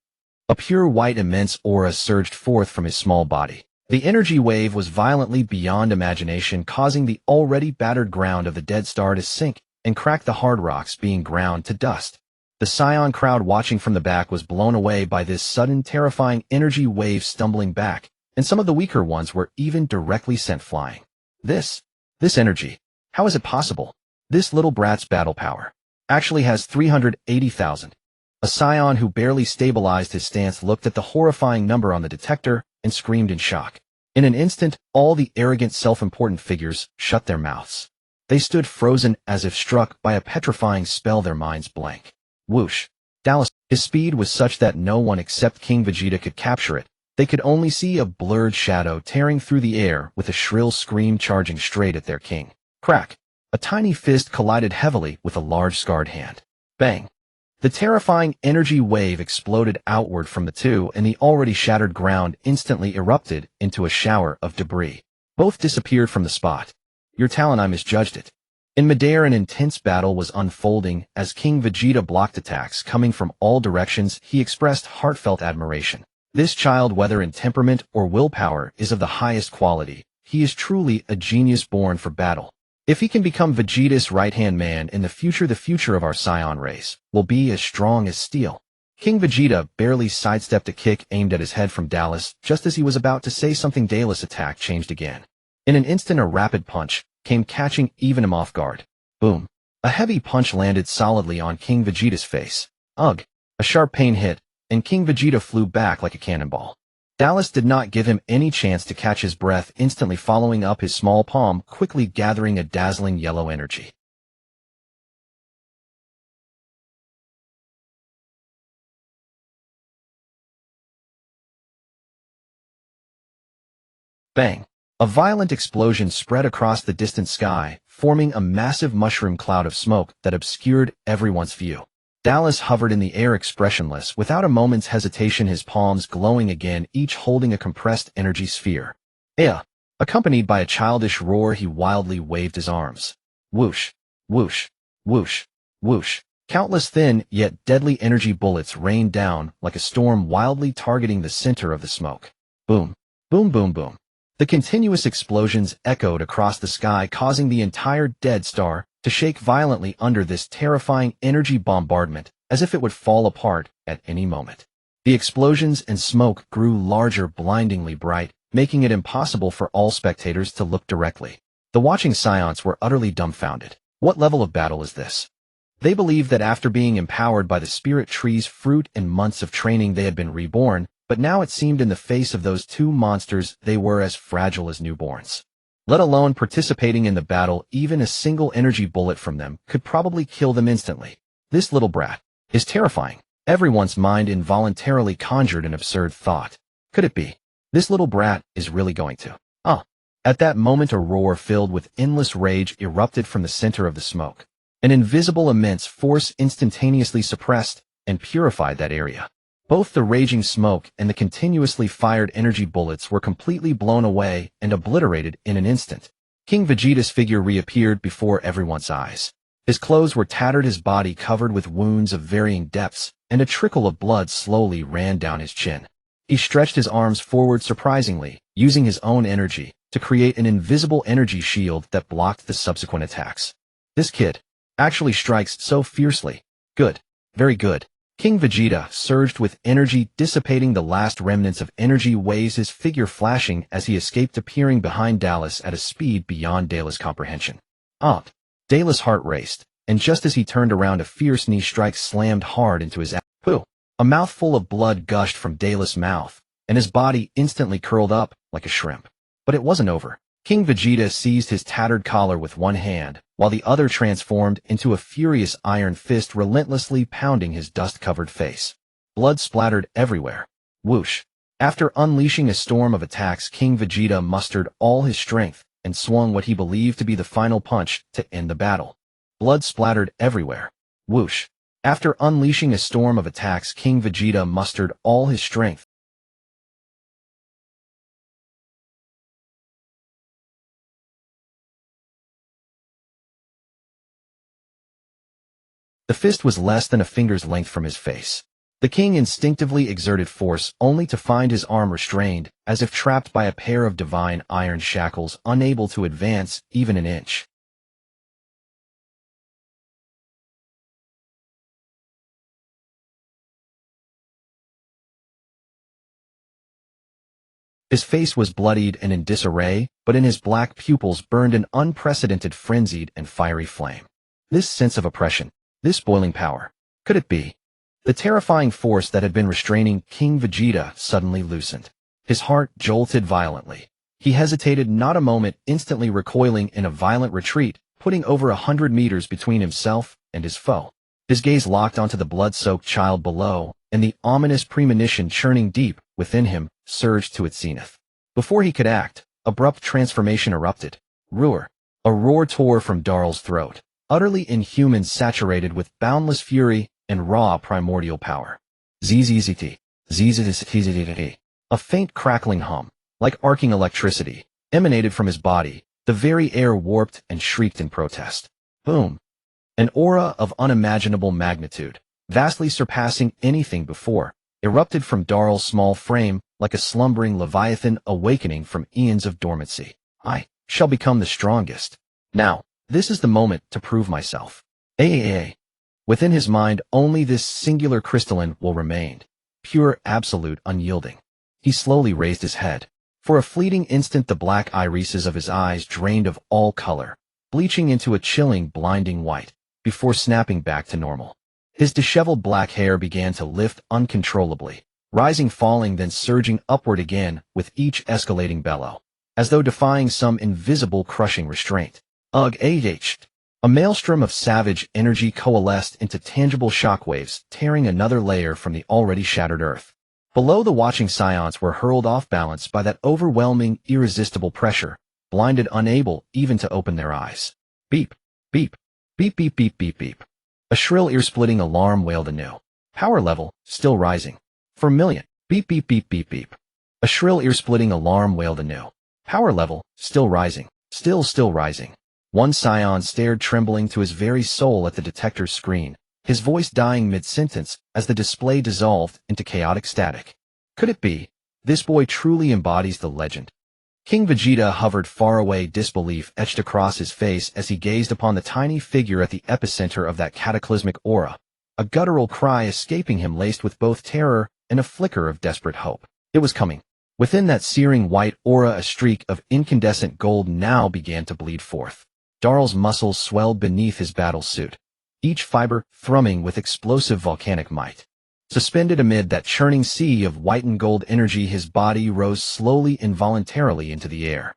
A pure white immense aura surged forth from his small body. The energy wave was violently beyond imagination, causing the already battered ground of the Dead Star to sink and crack, the hard rocks being ground to dust. The Saiyan crowd watching from the back was blown away by this sudden, terrifying energy wave, stumbling back, and some of the weaker ones were even directly sent flying. This energy, how is it possible? This little brat's battle power actually has 380,000. A Saiyan who barely stabilized his stance looked at the horrifying number on the detector and screamed in shock. In an instant, all the arrogant, self-important figures shut their mouths. They stood frozen as if struck by a petrifying spell, their minds blank. Whoosh! Dallas. His speed was such that no one except King Vegeta could capture it. They could only see a blurred shadow tearing through the air with a shrill scream, charging straight at their king. Crack! A tiny fist collided heavily with a large scarred hand. Bang! The terrifying energy wave exploded outward from the two, and the already shattered ground instantly erupted into a shower of debris. Both disappeared from the spot. Your talent, I misjudged it. In midair, an intense battle was unfolding as King Vegeta blocked attacks coming from all directions. He expressed heartfelt admiration. This child, whether in temperament or willpower, is of the highest quality. He is truly a genius born for battle. If he can become Vegeta's right-hand man in the future of our Saiyan race will be as strong as steel. King Vegeta barely sidestepped a kick aimed at his head from Dallas. Just as he was about to say something, Dallas' attack changed again. In an instant, a rapid punch came, catching even him off guard. Boom! A heavy punch landed solidly on King Vegeta's face. Ugh! A sharp pain hit, and King Vegeta flew back like a cannonball. Dallas did not give him any chance to catch his breath, instantly following up his small palm, quickly gathering a dazzling yellow energy. Bang! A violent explosion spread across the distant sky, forming a massive mushroom cloud of smoke that obscured everyone's view. Dallas hovered in the air, expressionless, without a moment's hesitation, his palms glowing again, each holding a compressed energy sphere. Ea! Accompanied by a childish roar, he wildly waved his arms. Whoosh! Whoosh! Whoosh! Whoosh! Countless thin, yet deadly energy bullets rained down like a storm, wildly targeting the center of the smoke. Boom! Boom, boom, boom! The continuous explosions echoed across the sky, causing the entire Dead Star to shake violently under this terrifying energy bombardment, as if it would fall apart at any moment. The explosions and smoke grew larger, blindingly bright, making it impossible for all spectators to look directly. The watching Saiyans were utterly dumbfounded. What level of battle is this? They believed that after being empowered by the spirit tree's fruit and months of training they had been reborn, but now it seemed in the face of those two monsters they were as fragile as newborns. Let alone participating in the battle, even a single energy bullet from them could probably kill them instantly. This little brat is terrifying. Everyone's mind involuntarily conjured an absurd thought. Could it be? This little brat is really going to. At that moment a roar filled with endless rage erupted from the center of the smoke. An invisible immense force instantaneously suppressed and purified that area. Both the raging smoke and the continuously fired energy bullets were completely blown away and obliterated in an instant. King Vegeta's figure reappeared before everyone's eyes. His clothes were tattered, his body covered with wounds of varying depths, and a trickle of blood slowly ran down his chin. He stretched his arms forward surprisingly, using his own energy to create an invisible energy shield that blocked the subsequent attacks. This kid actually strikes so fiercely. Good. Very good. King Vegeta surged with energy, dissipating the last remnants of energy waves, his figure flashing as he escaped, appearing behind Dallas at a speed beyond Dallas' comprehension. Dallas' heart raced, and just as he turned around a fierce knee strike slammed hard into his poo. A mouthful of blood gushed from Dallas' mouth, and his body instantly curled up like a shrimp. But it wasn't over. King Vegeta seized his tattered collar with one hand, while the other transformed into a furious iron fist, relentlessly pounding his dust-covered face. Blood splattered everywhere. Whoosh. After unleashing a storm of attacks, King Vegeta mustered all his strength and swung what he believed to be the final punch to end the battle. Blood splattered everywhere. Whoosh. After unleashing a storm of attacks, King Vegeta mustered all his strength. The fist was less than a finger's length from his face. The king instinctively exerted force only to find his arm restrained, as if trapped by a pair of divine iron shackles, unable to advance even an inch. His face was bloodied and in disarray, but in his black pupils burned an unprecedented frenzied and fiery flame. This sense of oppression, this boiling power, could it be? The terrifying force that had been restraining King Vegeta suddenly loosened. His heart jolted violently. He hesitated not a moment, instantly recoiling in a violent retreat, putting over 100 meters between himself and his foe. His gaze locked onto the blood-soaked child below, and the ominous premonition churning deep within him surged to its zenith. Before he could act, abrupt transformation erupted. Roar. A roar tore from Darl's throat, utterly inhuman, saturated with boundless fury and raw primordial power. Zzzt. Zzzt. A faint crackling hum, like arcing electricity, emanated from his body. The very air warped and shrieked in protest. Boom. An aura of unimaginable magnitude, vastly surpassing anything before, erupted from Darl's small frame like a slumbering leviathan awakening from eons of dormancy. I shall become the strongest. Now, this is the moment to prove myself. Within his mind, only this singular crystalline will remain, pure, absolute, unyielding. He slowly raised his head. For a fleeting instant the black irises of his eyes drained of all color, bleaching into a chilling, blinding white, before snapping back to normal. His disheveled black hair began to lift uncontrollably, rising, falling, then surging upward again with each escalating bellow, as though defying some invisible crushing restraint. A maelstrom of savage energy coalesced into tangible shockwaves, tearing another layer from the already shattered earth. Below, the watching Saiyans were hurled off balance by that overwhelming, irresistible pressure, blinded, unable even to open their eyes. Beep, beep, beep, beep, beep, beep, beep. A shrill, ear-splitting alarm wailed anew. Power level, still rising. For million. Beep, beep, beep, beep, beep. A shrill, ear-splitting alarm wailed anew. Power level, still rising. Still rising. One Saiyan stared trembling to his very soul at the detector's screen, his voice dying mid-sentence as the display dissolved into chaotic static. Could it be? This boy truly embodies the legend. King Vegeta hovered far away, disbelief etched across his face as he gazed upon the tiny figure at the epicenter of that cataclysmic aura, a guttural cry escaping him laced with both terror and a flicker of desperate hope. It was coming. Within that searing white aura, a streak of incandescent gold now began to bleed forth. Darl's muscles swelled beneath his battle suit, each fiber thrumming with explosive volcanic might. Suspended amid that churning sea of white and gold energy, his body rose slowly, involuntarily into the air.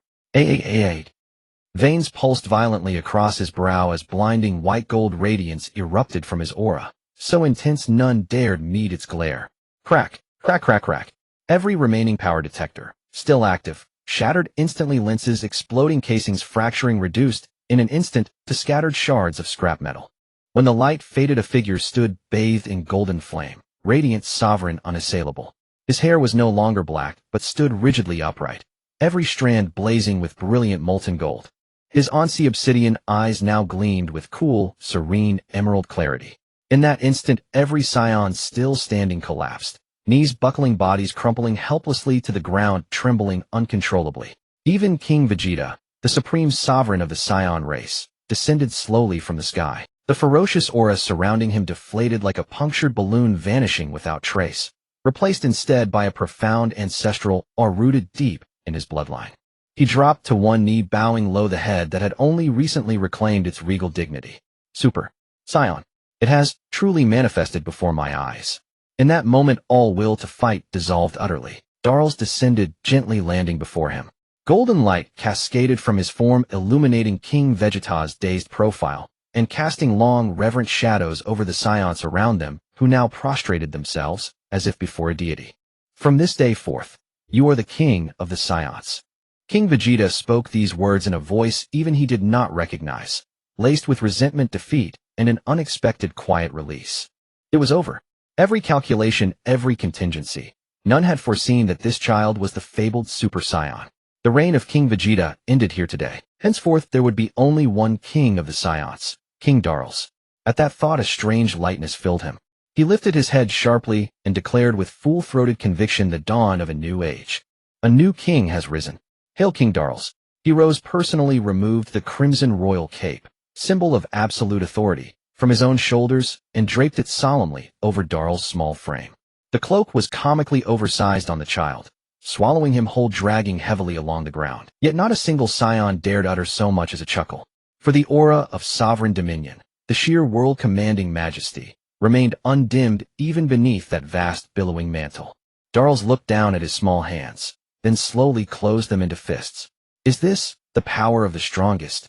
Veins pulsed violently across his brow as blinding white-gold radiance erupted from his aura, so intense none dared meet its glare. Crack, crack, crack, crack. Every remaining power detector, still active, shattered instantly, lenses exploding, casings fracturing, reduced, in an instant, to scattered shards of scrap metal. When the light faded, a figure stood bathed in golden flame, radiant, sovereign, unassailable. His hair was no longer black, but stood rigidly upright, every strand blazing with brilliant molten gold. His oncy obsidian eyes now gleamed with cool, serene, emerald clarity. In that instant, every Saiyan still standing collapsed, knees buckling, bodies crumpling helplessly to the ground, trembling uncontrollably. Even King Vegeta, the supreme sovereign of the Saiyan race, descended slowly from the sky. The ferocious aura surrounding him deflated like a punctured balloon, vanishing without trace, replaced instead by a profound ancestral awe rooted deep in his bloodline. He dropped to one knee, bowing low the head that had only recently reclaimed its regal dignity. Super Saiyan. It has truly manifested before my eyes. In that moment, all will to fight dissolved utterly. Darls descended, gently landing before him. Golden light cascaded from his form, illuminating King Vegeta's dazed profile, and casting long, reverent shadows over the Saiyans around them, who now prostrated themselves, as if before a deity. From this day forth, you are the king of the Saiyans. King Vegeta spoke these words in a voice even he did not recognize, laced with resentment, defeat, and an unexpected quiet release. It was over. Every calculation, every contingency. None had foreseen that this child was the fabled Super Saiyan. The reign of King Vegeta ended here today. Henceforth there would be only one king of the Saiyans, King Darls. At that thought, a strange lightness filled him. He lifted his head sharply and declared with full-throated conviction the dawn of a new age. A new king has risen. Hail King Darls. He rose personally, removed the crimson royal cape, symbol of absolute authority, from his own shoulders and draped it solemnly over Darl's small frame. The cloak was comically oversized on the child, swallowing him whole, dragging heavily along the ground. Yet not a single Saiyan dared utter so much as a chuckle. For the aura of sovereign dominion, the sheer world-commanding majesty, remained undimmed even beneath that vast billowing mantle. Darls looked down at his small hands, then slowly closed them into fists. Is this the power of the strongest?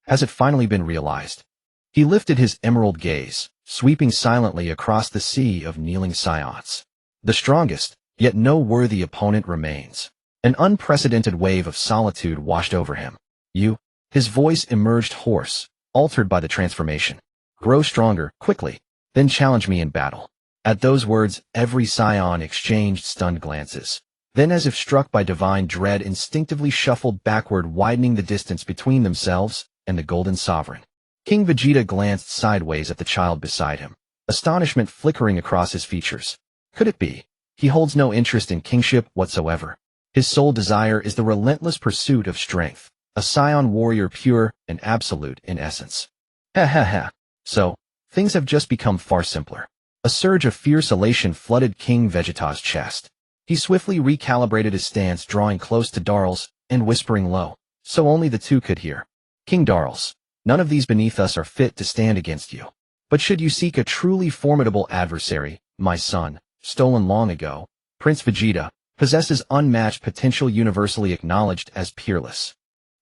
Has it finally been realized? He lifted his emerald gaze, sweeping silently across the sea of kneeling Saiyans. The strongest, yet no worthy opponent remains. An unprecedented wave of solitude washed over him. You? His voice emerged hoarse, altered by the transformation. Grow stronger, quickly, then challenge me in battle. At those words, every Saiyan exchanged stunned glances. Then, as if struck by divine dread, instinctively shuffled backward, widening the distance between themselves and the Golden Sovereign. King Vegeta glanced sideways at the child beside him, astonishment flickering across his features. Could it be? He holds no interest in kingship whatsoever. His sole desire is the relentless pursuit of strength, a Saiyan warrior pure and absolute in essence. Ha ha ha. So, things have just become far simpler. A surge of fierce elation flooded King Vegeta's chest. He swiftly recalibrated his stance, drawing close to Darls and whispering low, so only the two could hear. King Darls, none of these beneath us are fit to stand against you. But should you seek a truly formidable adversary, my son, stolen long ago, Prince Vegeta, possesses unmatched potential, universally acknowledged as peerless.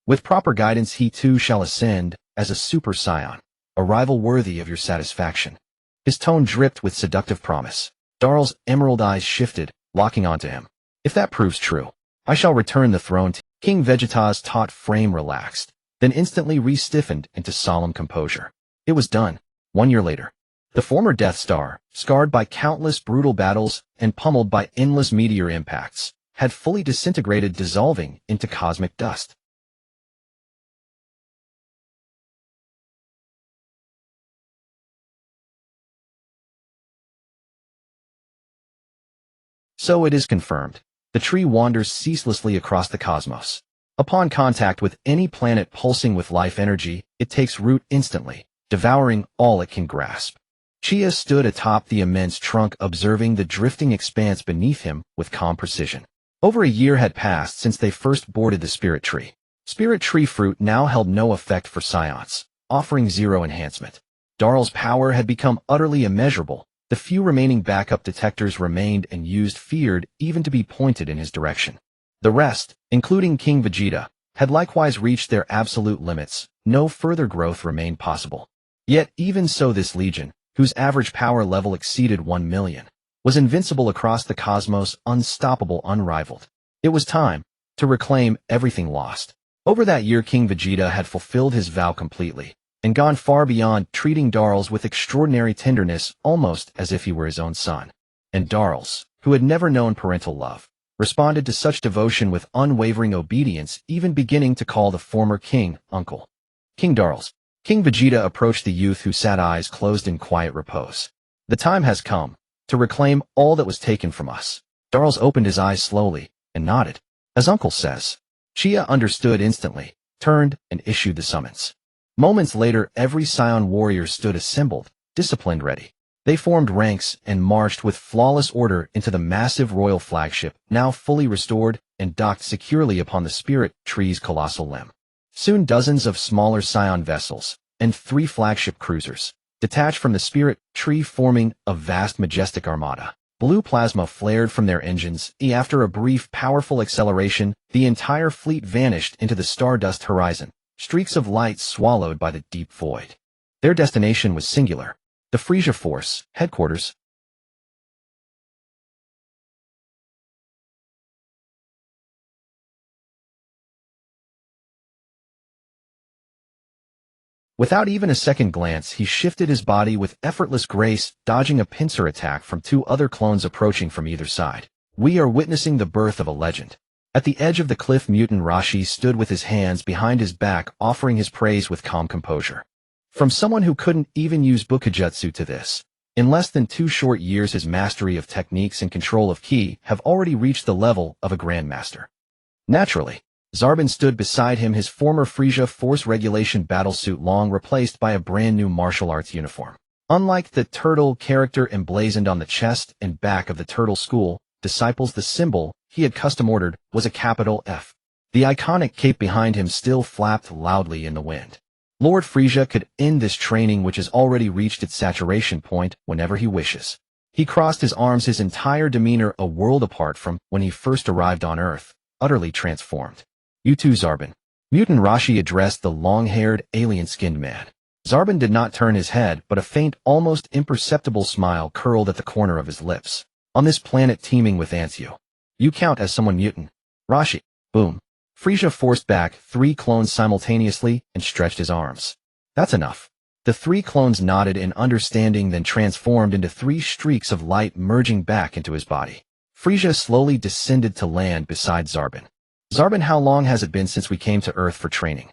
With proper guidance he too shall ascend as a Super Saiyan, a rival worthy of your satisfaction. His tone dripped with seductive promise. Darl's emerald eyes shifted, locking onto him. If that proves true, I shall return the throne to King Vegeta's taut frame relaxed, then instantly re-stiffened into solemn composure. It was done. 1 year later. The former Death Star, scarred by countless brutal battles and pummeled by endless meteor impacts, had fully disintegrated, dissolving into cosmic dust. So it is confirmed. The tree wanders ceaselessly across the cosmos. Upon contact with any planet pulsing with life energy, it takes root instantly, devouring all it can grasp. Chia stood atop the immense trunk, observing the drifting expanse beneath him with calm precision. Over a year had passed since they first boarded the Spirit Tree. Spirit Tree fruit now held no effect for Scions, offering zero enhancement. Darl's power had become utterly immeasurable. The few remaining backup detectors remained and feared even to be pointed in his direction. The rest, including King Vegeta, had likewise reached their absolute limits. No further growth remained possible. Yet even so, this legion, whose average power level exceeded 1 million, was invincible across the cosmos, unstoppable, unrivaled. It was time to reclaim everything lost. Over that year, King Vegeta had fulfilled his vow completely and gone far beyond, treating Darls with extraordinary tenderness, almost as if he were his own son. And Darls, who had never known parental love, responded to such devotion with unwavering obedience, even beginning to call the former king uncle. King Darls. King Vegeta approached the youth, who sat eyes closed in quiet repose. The time has come to reclaim all that was taken from us. Darls opened his eyes slowly and nodded. As uncle says. Chia understood instantly, turned, and issued the summons. Moments later, every Scion warrior stood assembled, disciplined, ready. They formed ranks and marched with flawless order into the massive royal flagship, now fully restored and docked securely upon the Spirit Tree's colossal limb. Soon dozens of smaller Scion vessels and 3 flagship cruisers detached from the Spirit Tree, forming a vast majestic armada. Blue plasma flared from their engines. After a brief, powerful acceleration, the entire fleet vanished into the stardust horizon, streaks of light swallowed by the deep void. Their destination was singular: the Frieza Force headquarters. Without even a second glance, he shifted his body with effortless grace, dodging a pincer attack from 2 other clones approaching from either side. We are witnessing the birth of a legend. At the edge of the cliff, mutant Rashi stood with his hands behind his back, offering his praise with calm composure. From someone who couldn't even use Bukujutsu to this, in less than 2 short years, his mastery of techniques and control of ki have already reached the level of a grandmaster. Naturally, Zarbon stood beside him, his former Frieza Force regulation battlesuit long replaced by a brand new martial arts uniform. Unlike the turtle character emblazoned on the chest and back of the Turtle School disciples, the symbol he had custom-ordered was a capital F. The iconic cape behind him still flapped loudly in the wind. Lord Frieza could end this training, which has already reached its saturation point, whenever he wishes. He crossed his arms, his entire demeanor a world apart from when he first arrived on Earth, utterly transformed. "You too, Zarbon." Mutant Rashi addressed the long-haired, alien-skinned man. Zarbon did not turn his head, but a faint, almost imperceptible smile curled at the corner of his lips. "On this planet teeming with ants, you count as someone, mutant Rashi." Boom. Frieza forced back 3 clones simultaneously and stretched his arms. "That's enough." The 3 clones nodded in understanding, then transformed into 3 streaks of light, merging back into his body. Frieza slowly descended to land beside Zarbon. "Zarbon, how long has it been since we came to Earth for training?"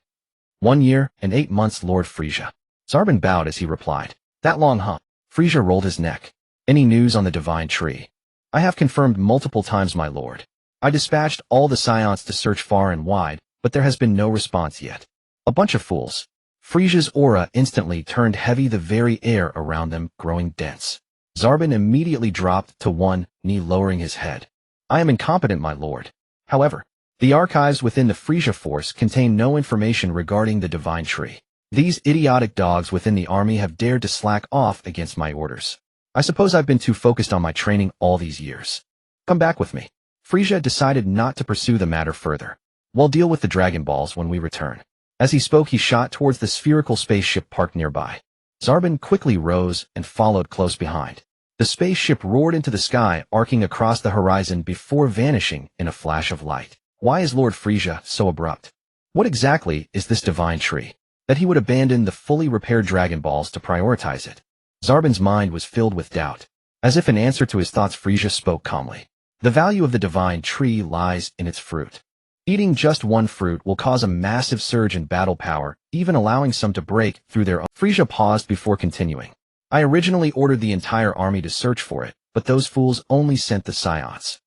1 year and 8 months, Lord Frieza." Zarbon bowed as he replied. "That long, huh?" Frieza rolled his neck. "Any news on the Divine Tree?" "I have confirmed multiple times, my lord. I dispatched all the Scions to search far and wide, but there has been no response yet." "A bunch of fools." Frieza's aura instantly turned heavy, the very air around them growing dense. Zarbon immediately dropped to one knee, lowering his head. "I am incompetent, my lord. However, the archives within the Frieza Force contain no information regarding the Divine Tree. These idiotic dogs within the army have dared to slack off against my orders. I suppose I've been too focused on my training all these years. Come back with me." Frieza decided not to pursue the matter further. "We'll deal with the Dragon Balls when we return." As he spoke, he shot towards the spherical spaceship parked nearby. Zarbon quickly rose and followed close behind. The spaceship roared into the sky, arcing across the horizon before vanishing in a flash of light. Why is Lord Frieza so abrupt? What exactly is this Divine Tree, that he would abandon the fully repaired Dragon Balls to prioritize it? Zarbon's mind was filled with doubt. As if in answer to his thoughts, Frieza spoke calmly. "The value of the Divine Tree lies in its fruit. Eating just one fruit will cause a massive surge in battle power, even allowing some to break through their own." Frieza paused before continuing. "I originally ordered the entire army to search for it, but those fools only sent the Scions.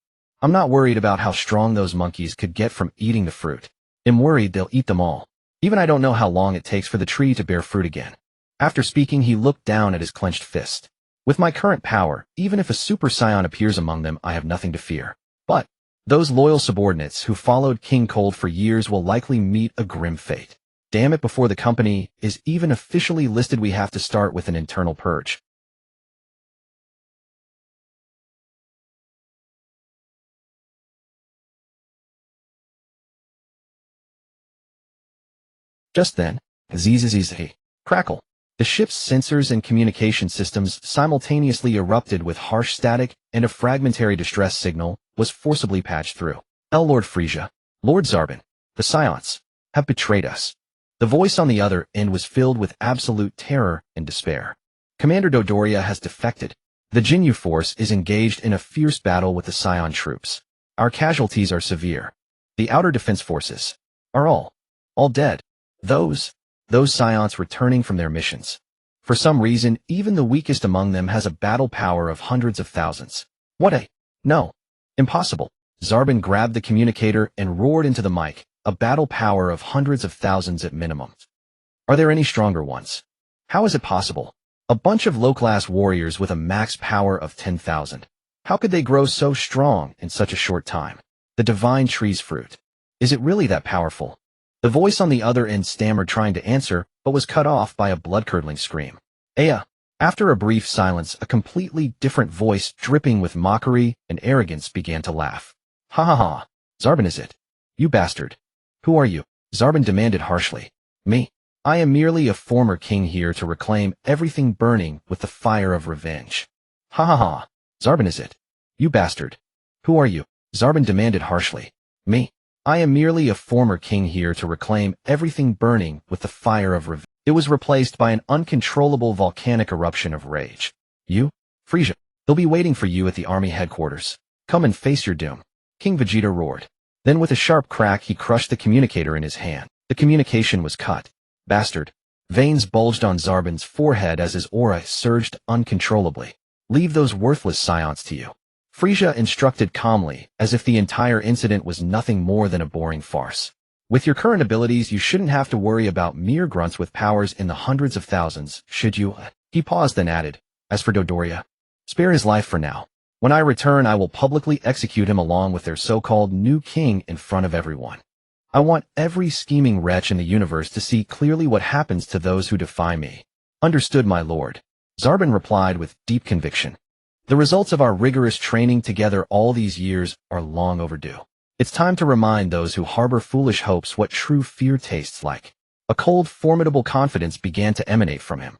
I'm not worried about how strong those monkeys could get from eating the fruit. I'm worried they'll eat them all. Even I don't know how long it takes for the tree to bear fruit again." After speaking, he looked down at his clenched fist. "With my current power, even if a Super Saiyan appears among them, I have nothing to fear. But Those loyal subordinates who followed King Cold for years will likely meet a grim fate. Damn it, before the company is even officially listed, we have to start with an internal purge. Just then, zzz, crackle. The ship's sensors and communication systems simultaneously erupted with harsh static, and a fragmentary distress signal was forcibly patched through. Lord Frieza, Lord Zarbon, the Scions have betrayed us. The voice on the other end was filled with absolute terror and despair. Commander Dodoria has defected. The Jinyu force is engaged in a fierce battle with the Scion troops. Our casualties are severe. The outer defense forces are all dead. Those Scions returning from their missions. For some reason, even the weakest among them has a battle power of hundreds of thousands. No. Impossible. Zarbon grabbed the communicator and roared into the mic, a battle power of hundreds of thousands at minimum. Are there any stronger ones? How is it possible? A bunch of low-class warriors with a max power of 10,000. How could they grow so strong in such a short time? The divine tree's fruit. Is it really that powerful? The voice on the other end stammered, trying to answer, but was cut off by a blood-curdling scream. Aya. After a brief silence, a completely different voice, dripping with mockery and arrogance, began to laugh. Ha ha ha. Zarbon, is it? You bastard. Who are you? Zarbon demanded harshly. Me. I am merely a former king here to reclaim everything burning with the fire of revenge. Ha ha ha. Zarbon, is it? You bastard. Who are you? Zarbon demanded harshly. Me. I am merely a former king here to reclaim everything burning with the fire of revenge. It was replaced by an uncontrollable volcanic eruption of rage. You? Frieza. They'll be waiting for you at the army headquarters. Come and face your doom. King Vegeta roared. Then with a sharp crack he crushed the communicator in his hand. The communication was cut. Bastard. Veins bulged on Zarbon's forehead as his aura surged uncontrollably. Leave those worthless Scions to you. Frieza instructed calmly, as if the entire incident was nothing more than a boring farce. With your current abilities, you shouldn't have to worry about mere grunts with powers in the hundreds of thousands, should you? He paused, then added, as for Dodoria, spare his life for now. When I return, I will publicly execute him along with their so-called new king in front of everyone. I want every scheming wretch in the universe to see clearly what happens to those who defy me. Understood, my lord. Zarbon replied with deep conviction. The results of our rigorous training together all these years are long overdue. It's time to remind those who harbor foolish hopes what true fear tastes like. A cold, formidable confidence began to emanate from him.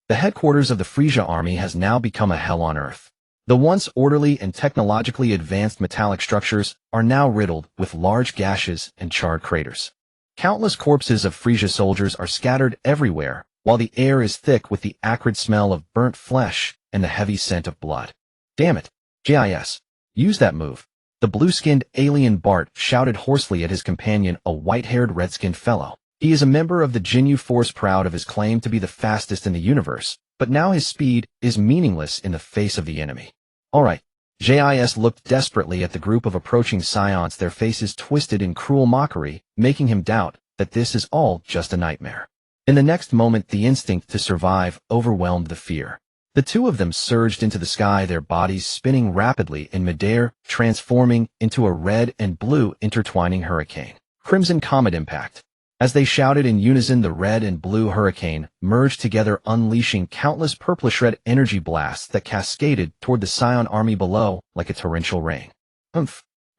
The headquarters of the Frieza army has now become a hell on earth. The once orderly and technologically advanced metallic structures are now riddled with large gashes and charred craters. Countless corpses of Frieza soldiers are scattered everywhere, while the air is thick with the acrid smell of burnt flesh and the heavy scent of blood. Damn it, JIS. Use that move. The blue-skinned alien Bart shouted hoarsely at his companion, a white-haired red-skinned fellow. He is a member of the Jinyu Force, proud of his claim to be the fastest in the universe, but now his speed is meaningless in the face of the enemy. Alright. JIS looked desperately at the group of approaching Scions, their faces twisted in cruel mockery, making him doubt that this is all just a nightmare. In the next moment, the instinct to survive overwhelmed the fear. The two of them surged into the sky, their bodies spinning rapidly in midair, transforming into a red and blue intertwining hurricane. Crimson Comet Impact. As they shouted in unison, the red and blue hurricane merged together, unleashing countless purplish-red energy blasts that cascaded toward the Scion army below like a torrential rain.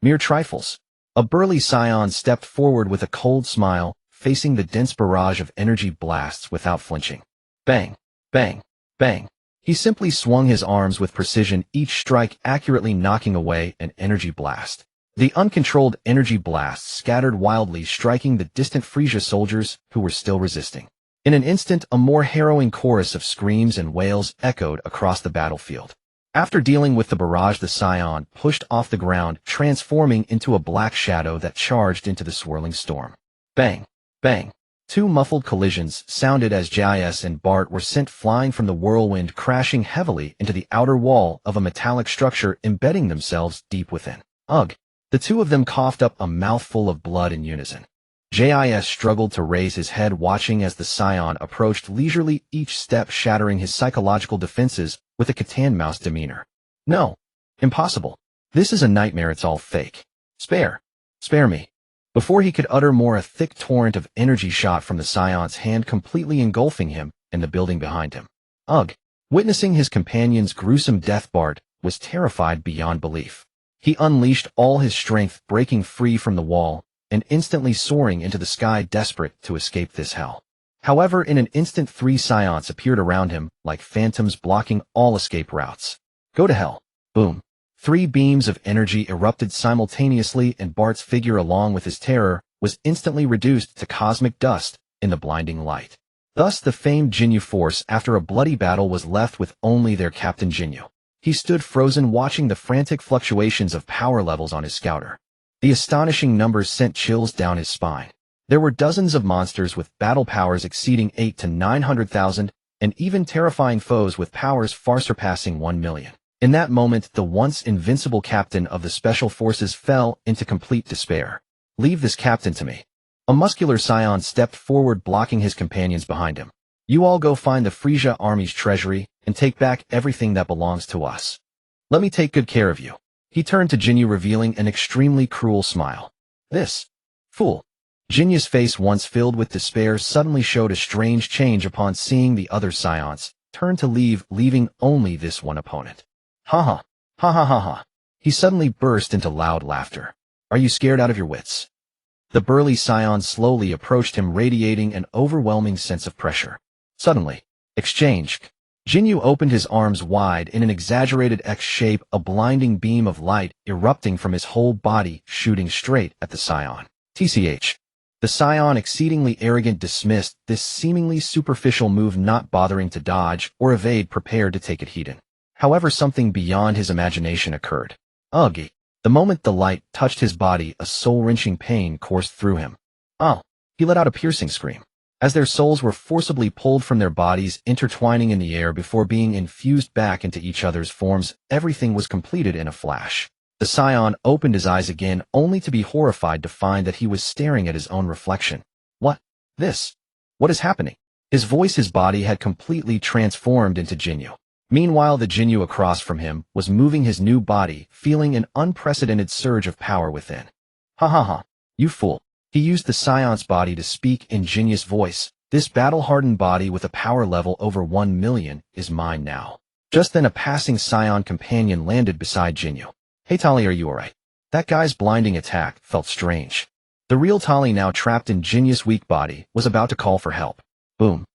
Mere trifles. A burly Scion stepped forward with a cold smile, facing the dense barrage of energy blasts without flinching. Bang, bang, bang. He simply swung his arms with precision, each strike accurately knocking away an energy blast. The uncontrolled energy blasts scattered wildly, striking the distant Frieza soldiers who were still resisting. In an instant, a more harrowing chorus of screams and wails echoed across the battlefield. After dealing with the barrage, the Scion pushed off the ground, transforming into a black shadow that charged into the swirling storm. Bang! Bang! Two muffled collisions sounded as JIS and Bart were sent flying from the whirlwind, crashing heavily into the outer wall of a metallic structure, embedding themselves deep within. Ugh! The two of them coughed up a mouthful of blood in unison. JIS struggled to raise his head, watching as the Scion approached leisurely, each step shattering his psychological defenses with a cat-and-mouse demeanor. No. Impossible. This is a nightmare, it's all fake. Spare. Spare me. Before he could utter more, a thick torrent of energy shot from the Scion's hand, completely engulfing him and the building behind him. Ugh. Witnessing his companion's gruesome death, Bart was terrified beyond belief. He unleashed all his strength, breaking free from the wall and instantly soaring into the sky, desperate to escape this hell. However, in an instant, 3 Scions appeared around him like phantoms, blocking all escape routes. Go to hell. Boom. 3 beams of energy erupted simultaneously, and Bart's figure, along with his terror, was instantly reduced to cosmic dust in the blinding light. Thus, the famed Ginyu Force, after a bloody battle, was left with only their captain Ginyu. He stood frozen, watching the frantic fluctuations of power levels on his scouter. The astonishing numbers sent chills down his spine. There were dozens of monsters with battle powers exceeding 8 to 900,000, and even terrifying foes with powers far surpassing 1 million. In that moment, the once invincible captain of the Special Forces fell into complete despair. Leave this captain to me. A muscular Scion stepped forward, blocking his companions behind him. You all go find the Frieza army's treasury and take back everything that belongs to us. Let me take good care of you. He turned to Ginyu, revealing an extremely cruel smile. This fool. Jinyu's face, once filled with despair, suddenly showed a strange change upon seeing the other Scions turn to leave, leaving only this one opponent. Ha ha. Ha ha ha ha. He suddenly burst into loud laughter. Are you scared out of your wits? The burly Scion slowly approached him, radiating an overwhelming sense of pressure. Suddenly, exchange. Ginyu opened his arms wide in an exaggerated X shape, a blinding beam of light erupting from his whole body, shooting straight at the Scion. TCH. The Scion, exceedingly arrogant, dismissed this seemingly superficial move, not bothering to dodge or evade, prepared to take it heed. However, something beyond his imagination occurred. Ugh. The moment the light touched his body, a soul-wrenching pain coursed through him. Oh! He let out a piercing scream. As their souls were forcibly pulled from their bodies, intertwining in the air before being infused back into each other's forms, everything was completed in a flash. The Scion opened his eyes again, only to be horrified to find that he was staring at his own reflection. What? This? What is happening? His voice, his body had completely transformed into Ginyu. Meanwhile, the Ginyu across from him was moving his new body, feeling an unprecedented surge of power within. Ha ha ha. You fool. He used the Scion's body to speak in Jinyu's voice. This battle-hardened body with a power level over 1 million is mine now. Just then, a passing Scion companion landed beside Ginyu. Hey Tali, are you alright? That guy's blinding attack felt strange. The real Tali, now trapped in Jinyu's weak body, was about to call for help. Boom.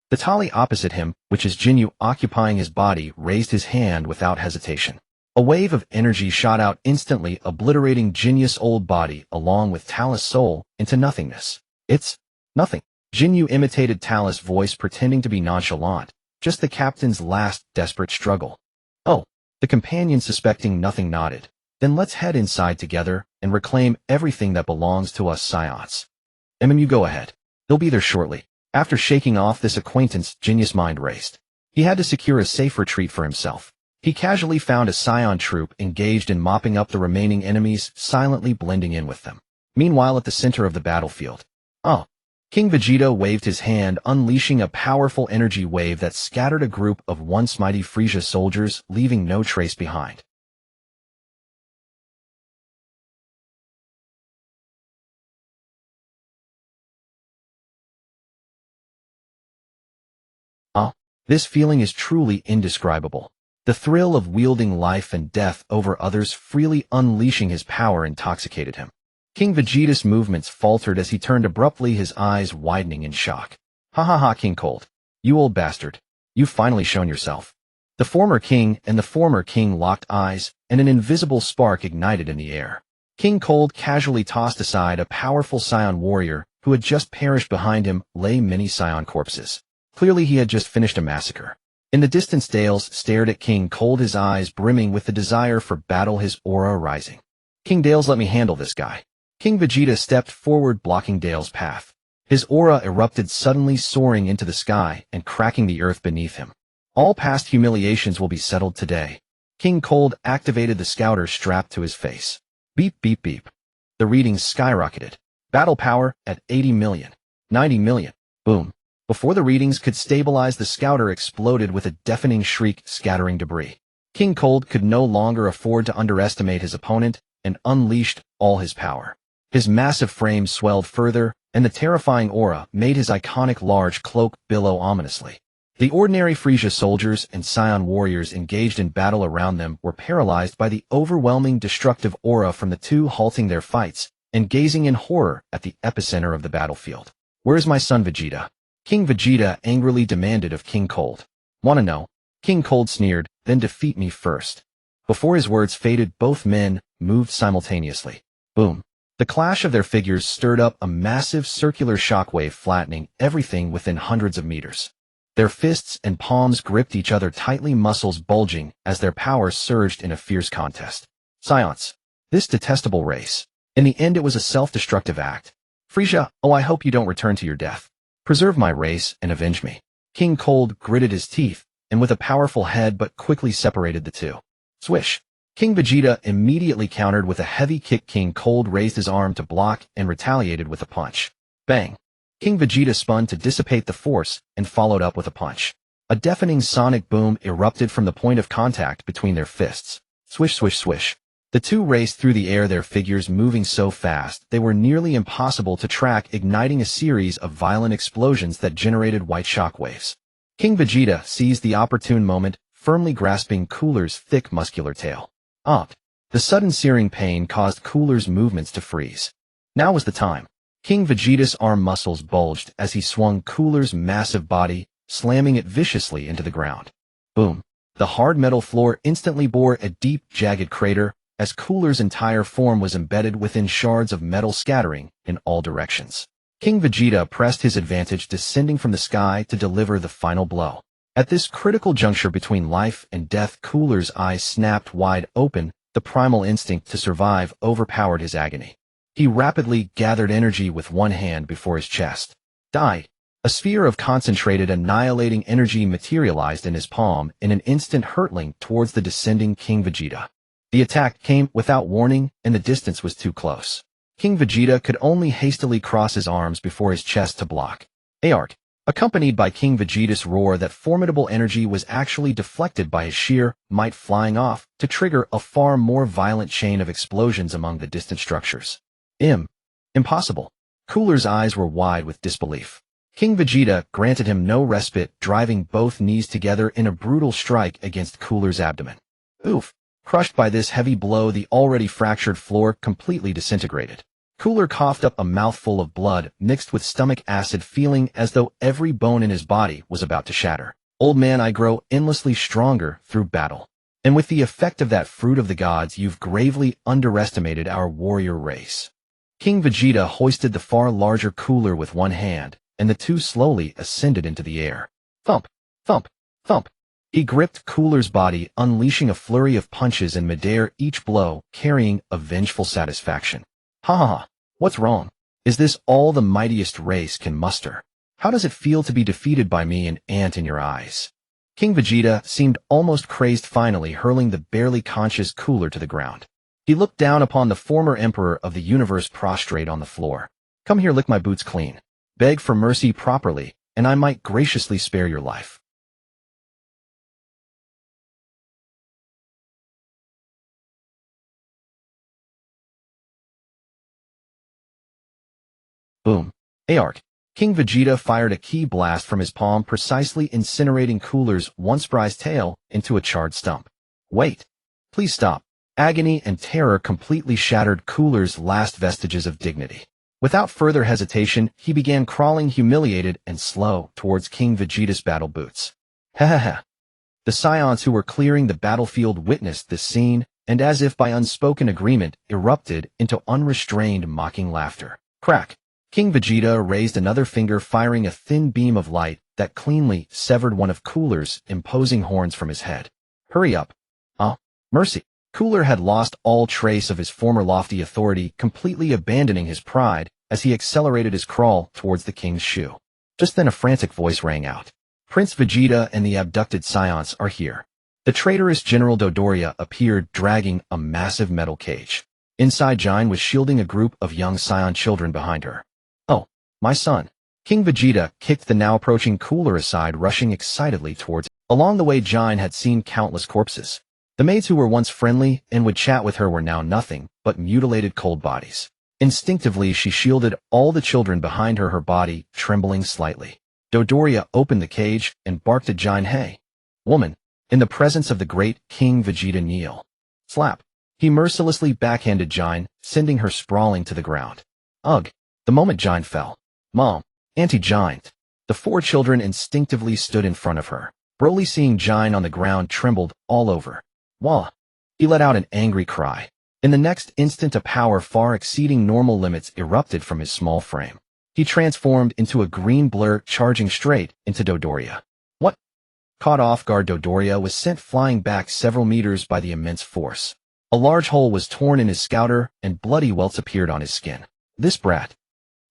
The Tali opposite him, which is Ginyu occupying his body, raised his hand without hesitation. A wave of energy shot out instantly, obliterating Jinyu's old body along with Talus' soul into nothingness. It's nothing. Ginyu imitated Talus' voice, pretending to be nonchalant, just the captain's last desperate struggle. Oh, the companion, suspecting nothing, nodded. Then let's head inside together and reclaim everything that belongs to us Scions. You go ahead. They'll be there shortly. After shaking off this acquaintance, Jinyu's mind raced. He had to secure a safe retreat for himself. He casually found a Scion troop engaged in mopping up the remaining enemies, silently blending in with them. Meanwhile, at the center of the battlefield. Oh! King Vegeta waved his hand, unleashing a powerful energy wave that scattered a group of once mighty Frieza soldiers, leaving no trace behind. This feeling is truly indescribable. The thrill of wielding life and death over others, freely unleashing his power, intoxicated him. King Vegeta's movements faltered as he turned abruptly, his eyes widening in shock. Ha ha ha, King Cold. You old bastard. You've finally shown yourself. The former king and the former king locked eyes, and an invisible spark ignited in the air. King Cold casually tossed aside a powerful Scion warrior who had just perished. Behind him lay many Scion corpses. Clearly he had just finished a massacre. In the distance, Dales stared at King Cold, his eyes brimming with the desire for battle, his aura rising. King Dales, let me handle this guy. King Vegeta stepped forward, blocking Dale's path. His aura erupted, suddenly soaring into the sky and cracking the earth beneath him. All past humiliations will be settled today. King Cold activated the scouter strapped to his face. Beep beep beep. The readings skyrocketed. Battle power at 80 million. 90 million. Boom. Before the readings could stabilize, the scouter exploded with a deafening shriek, scattering debris. King Cold could no longer afford to underestimate his opponent, and unleashed all his power. His massive frame swelled further, and the terrifying aura made his iconic large cloak billow ominously. The ordinary Frieza soldiers and Saiyan warriors engaged in battle around them were paralyzed by the overwhelming destructive aura from the two, halting their fights and gazing in horror at the epicenter of the battlefield. "Where's my son Vegeta?" King Vegeta angrily demanded of King Cold. "Wanna know?" King Cold sneered, "Then defeat me first." Before his words faded, both men moved simultaneously. Boom. The clash of their figures stirred up a massive circular shockwave, flattening everything within hundreds of meters. Their fists and palms gripped each other tightly, muscles bulging as their power surged in a fierce contest. Science. This detestable race. In the end, it was a self-destructive act. "Frieza, oh, I hope you don't return to your death. Preserve my race and avenge me." King Cold gritted his teeth, and with a powerful head but quickly separated the two. Swish. King Vegeta immediately countered with a heavy kick. King Cold raised his arm to block and retaliated with a punch. Bang. King Vegeta spun to dissipate the force and followed up with a punch. A deafening sonic boom erupted from the point of contact between their fists. Swish, swish, swish. The two raced through the air, their figures moving so fast they were nearly impossible to track, igniting a series of violent explosions that generated white shockwaves. King Vegeta seized the opportune moment, firmly grasping Cooler's thick muscular tail. The sudden searing pain caused Cooler's movements to freeze. Now was the time. King Vegeta's arm muscles bulged as he swung Cooler's massive body, slamming it viciously into the ground. Boom. The hard metal floor instantly bore a deep, jagged crater, as Cooler's entire form was embedded within shards of metal scattering in all directions. King Vegeta pressed his advantage, descending from the sky to deliver the final blow. At this critical juncture between life and death, Cooler's eyes snapped wide open. The primal instinct to survive overpowered his agony. He rapidly gathered energy with one hand before his chest. Die. A sphere of concentrated, annihilating energy materialized in his palm, in an instant hurtling towards the descending King Vegeta. The attack came without warning, and the distance was too close. King Vegeta could only hastily cross his arms before his chest to block. Arc. Accompanied by King Vegeta's roar, that formidable energy was actually deflected by his sheer might, flying off to trigger a far more violent chain of explosions among the distant structures. Impossible. Cooler's eyes were wide with disbelief. King Vegeta granted him no respite, driving both knees together in a brutal strike against Cooler's abdomen. Oof. Crushed by this heavy blow, the already fractured floor completely disintegrated. Cooler coughed up a mouthful of blood mixed with stomach acid, feeling as though every bone in his body was about to shatter. "Old man, I grow endlessly stronger through battle. And with the effect of that fruit of the gods, you've gravely underestimated our warrior race." King Vegeta hoisted the far larger Cooler with one hand, and the two slowly ascended into the air. Thump, thump, thump. He gripped Cooler's body, unleashing a flurry of punches in midair, each blow carrying a vengeful satisfaction. "Ha ha ha. What's wrong? Is this all the mightiest race can muster? How does it feel to be defeated by me, an ant in your eyes?" King Vegeta seemed almost crazed, finally hurling the barely conscious Cooler to the ground. He looked down upon the former emperor of the universe prostrate on the floor. "Come here, lick my boots clean. Beg for mercy properly, and I might graciously spare your life." Boom. Arc. King Vegeta fired a ki blast from his palm, precisely incinerating Cooler's once prized tail into a charred stump. "Wait. Please stop." Agony and terror completely shattered Cooler's last vestiges of dignity. Without further hesitation, he began crawling, humiliated and slow, towards King Vegeta's battle boots. Ha ha ha. The Saiyans who were clearing the battlefield witnessed this scene, and as if by unspoken agreement, erupted into unrestrained mocking laughter. Crack. King Vegeta raised another finger, firing a thin beam of light that cleanly severed one of Cooler's imposing horns from his head. "Hurry up." Mercy. Cooler had lost all trace of his former lofty authority, completely abandoning his pride as he accelerated his crawl towards the king's shoe. Just then a frantic voice rang out. "Prince Vegeta and the abducted Saiyans are here." The traitorous General Dodoria appeared, dragging a massive metal cage. Inside, Jine was shielding a group of young Saiyan children behind her. "Oh, my son." King Vegeta kicked the now approaching Cooler aside, rushing excitedly towards him. Along the way, Jine had seen countless corpses. The maids who were once friendly and would chat with her were now nothing but mutilated cold bodies. Instinctively, she shielded all the children behind her body trembling slightly. Dodoria opened the cage and barked at Jine, "Hey, woman, in the presence of the great King Vegeta, kneel." Slap. He mercilessly backhanded Jine, sending her sprawling to the ground. Ugh. The moment Jine fell. Mom, Auntie Jine. The four children instinctively stood in front of her. Broly, seeing Jine on the ground, trembled all over. Wah. He let out an angry cry. In the next instant, a power far exceeding normal limits erupted from his small frame. He transformed into a green blur, charging straight into Dodoria. What? Caught off guard, Dodoria was sent flying back several meters by the immense force. A large hole was torn in his scouter, and bloody welts appeared on his skin. This brat.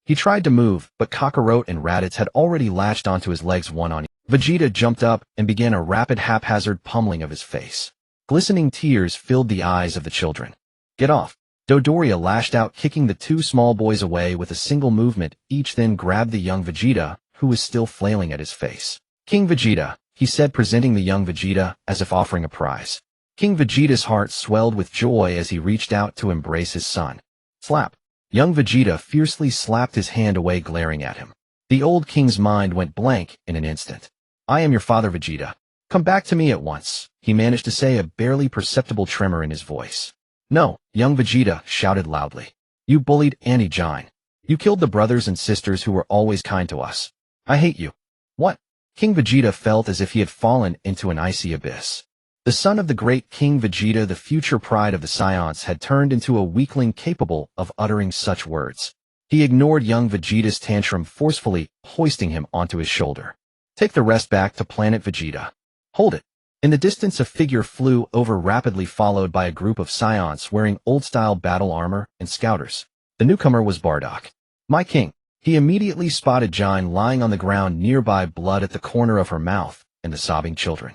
He tried to move, but Kakarot and Raditz had already latched onto his legs one on each. Vegeta jumped up and began a rapid haphazard pummeling of his face. Glistening tears filled the eyes of the children. Get off. Dodoria lashed out, kicking the two small boys away with a single movement. Each then grabbed the young Vegeta, who was still flailing at his face. King Vegeta, he said, presenting the young Vegeta as if offering a prize. King Vegeta's heart swelled with joy as he reached out to embrace his son. Slap. Young Vegeta fiercely slapped his hand away, glaring at him. The old king's mind went blank in an instant. I am your father, Vegeta. Come back to me at once, he managed to say, a barely perceptible tremor in his voice. No, young Vegeta shouted loudly. You bullied Auntie Jine. You killed the brothers and sisters who were always kind to us. I hate you. What? King Vegeta felt as if he had fallen into an icy abyss. The son of the great King Vegeta, the future pride of the Saiyans, had turned into a weakling capable of uttering such words. He ignored young Vegeta's tantrum, forcefully hoisting him onto his shoulder. Take the rest back to planet Vegeta. Hold it. In the distance, a figure flew over rapidly, followed by a group of Saiyans wearing old-style battle armor and scouters. The newcomer was Bardock. My king. He immediately spotted Jine lying on the ground nearby, blood at the corner of her mouth, and the sobbing children.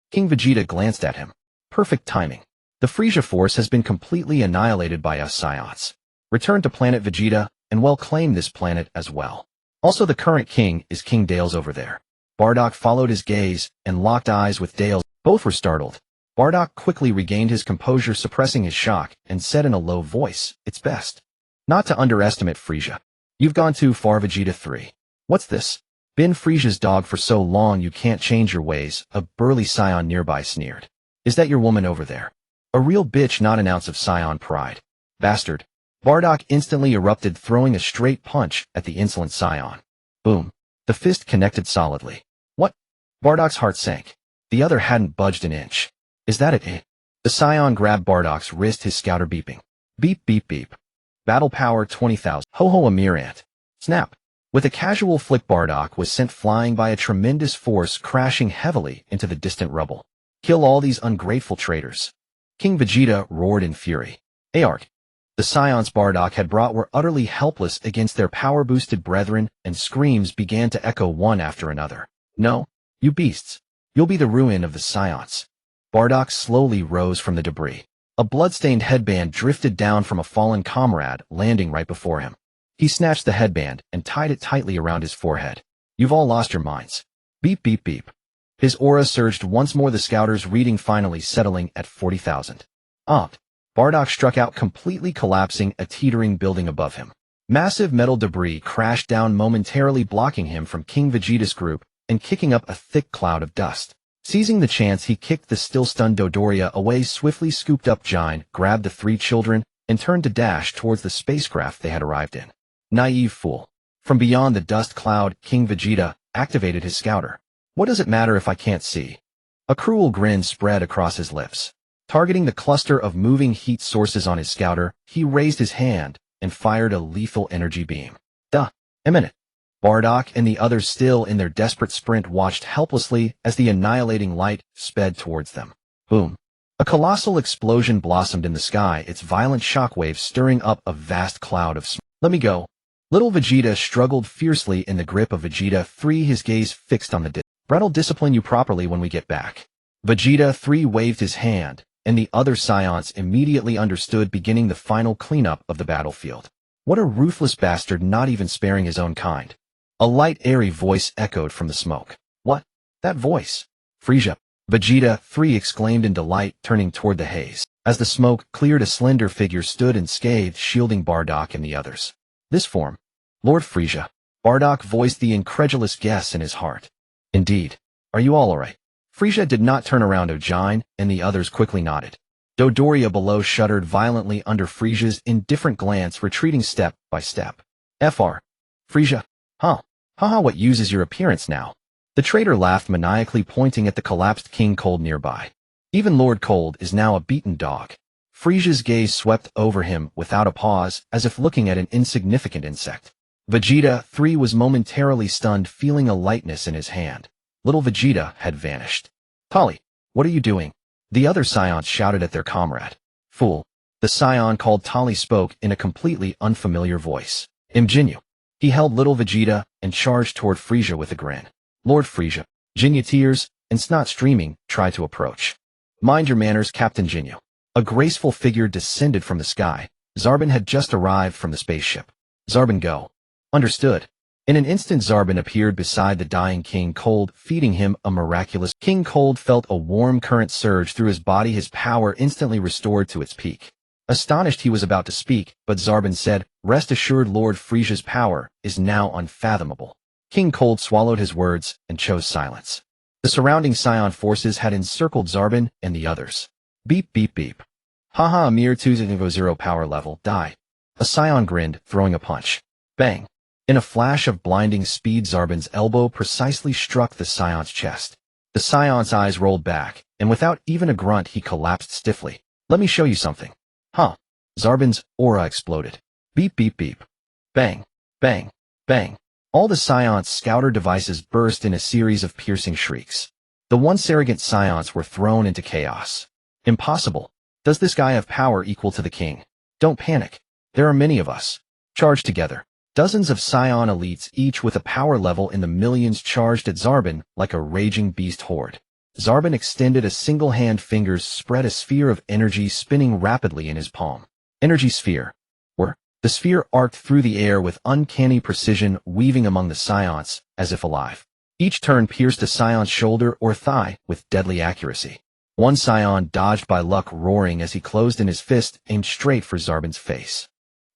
King Vegeta glanced at him. Perfect timing. The Frieza force has been completely annihilated by us Saiyans. Return to planet Vegeta, and well, claim this planet as well. Also, the current king is King Dales over there. Bardock followed his gaze and locked eyes with Dales. Both were startled. Bardock quickly regained his composure, suppressing his shock, and said in a low voice, it's best not to underestimate Frieza. You've gone too far, Vegeta 3. What's this? Been Frieza's dog for so long you can't change your ways, a burly Saiyan nearby sneered. Is that your woman over there? A real bitch, not an ounce of Saiyan pride. Bastard. Bardock instantly erupted, throwing a straight punch at the insolent Saiyan. Boom. The fist connected solidly. What? Bardock's heart sank. The other hadn't budged an inch. Is that it? The Saiyan grabbed Bardock's wrist, his scouter beeping. Beep, beep, beep. Battle power 20,000. Ho-ho, a mere ant. Snap. With a casual flick, Bardock was sent flying by a tremendous force, crashing heavily into the distant rubble. Kill all these ungrateful traitors. King Vegeta roared in fury. Aark. The Saiyans Bardock had brought were utterly helpless against their power-boosted brethren, and screams began to echo one after another. No, you beasts. You'll be the ruin of the Saiyans. Bardock slowly rose from the debris. A blood-stained headband drifted down from a fallen comrade, landing right before him. He snatched the headband and tied it tightly around his forehead. You've all lost your minds. Beep, beep, beep. His aura surged once more, the scouter's reading finally settling at 40,000. Bardock struck out, completely collapsing a teetering building above him. Massive metal debris crashed down, momentarily blocking him from King Vegeta's group and kicking up a thick cloud of dust. Seizing the chance, he kicked the still-stunned Dodoria away, swiftly scooped up Jine, grabbed the three children, and turned to dash towards the spacecraft they had arrived in. Naive fool. From beyond the dust cloud, King Vegeta activated his scouter. What does it matter if I can't see? A cruel grin spread across his lips. Targeting the cluster of moving heat sources on his scouter, he raised his hand and fired a lethal energy beam. Imminent. Bardock and the others, still in their desperate sprint, watched helplessly as the annihilating light sped towards them. Boom. A colossal explosion blossomed in the sky, its violent shockwaves stirring up a vast cloud of smoke. Let me go. Little Vegeta struggled fiercely in the grip of Vegeta 3, his gaze fixed on the disc. Brett'll discipline you properly when we get back. Vegeta 3 waved his hand, and the other Saiyans immediately understood, beginning the final cleanup of the battlefield. What a ruthless bastard, not even sparing his own kind. A light, airy voice echoed from the smoke. What? That voice? Frieza. Vegeta 3 exclaimed in delight, turning toward the haze. As the smoke cleared, a slender figure stood unscathed, shielding Bardock and the others. This form? Lord Frieza. Bardock voiced the incredulous guess in his heart. Indeed. Are you all alright? Frieza did not turn around to Ojin, and the others quickly nodded. Dodoria below shuddered violently under Frieza's indifferent glance, retreating step by step. Fr. Frieza. Huh. Haha, what use is your appearance now? The traitor laughed maniacally, pointing at the collapsed King Cold nearby. Even Lord Cold is now a beaten dog. Frieza's gaze swept over him without a pause, as if looking at an insignificant insect. Vegeta 3 was momentarily stunned, feeling a lightness in his hand. Little Vegeta had vanished. Tali, what are you doing? The other Saiyans shouted at their comrade. Fool. The Saiyan called Tali spoke in a completely unfamiliar voice. Jinyu. He held little Vegeta and charged toward Frieza with a grin. Lord Frieza. Jinyu, tears and snot streaming, tried to approach. Mind your manners, Captain Jinyu. A graceful figure descended from the sky. Zarbon had just arrived from the spaceship. Zarbon, go. Understood. In an instant, Zarbon appeared beside the dying King Cold, feeding him a miraculous. King Cold felt a warm current surge through his body, his power instantly restored to its peak. Astonished, he was about to speak, but Zarbon said, Rest assured, Lord Frieza's power is now unfathomable. King Cold swallowed his words and chose silence. The surrounding Saiyan forces had encircled Zarbon and the others. Beep, beep, beep. Haha, a mere 2.0 power level, die. A Saiyan grinned, throwing a punch. Bang. In a flash of blinding speed, Zarbon's elbow precisely struck the Saiyan's chest. The Saiyan's eyes rolled back, and without even a grunt, he collapsed stiffly. Let me show you something. Huh. Zarbon's aura exploded. Beep, beep, beep. Bang. Bang. Bang. All the Saiyan's scouter devices burst in a series of piercing shrieks. The once arrogant Saiyan's were thrown into chaos. Impossible. Does this guy have power equal to the king? Don't panic. There are many of us. Charge together. Dozens of Saiyan elites, each with a power level in the millions, charged at Zarbon like a raging beast horde. Zarbon extended a single hand, fingers spread, a sphere of energy spinning rapidly in his palm. Energy sphere. The sphere arced through the air with uncanny precision, weaving among the Saiyans as if alive. Each turn pierced a Saiyan's shoulder or thigh with deadly accuracy. One Saiyan dodged by luck, roaring as he closed in his fist, aimed straight for Zarbon's face.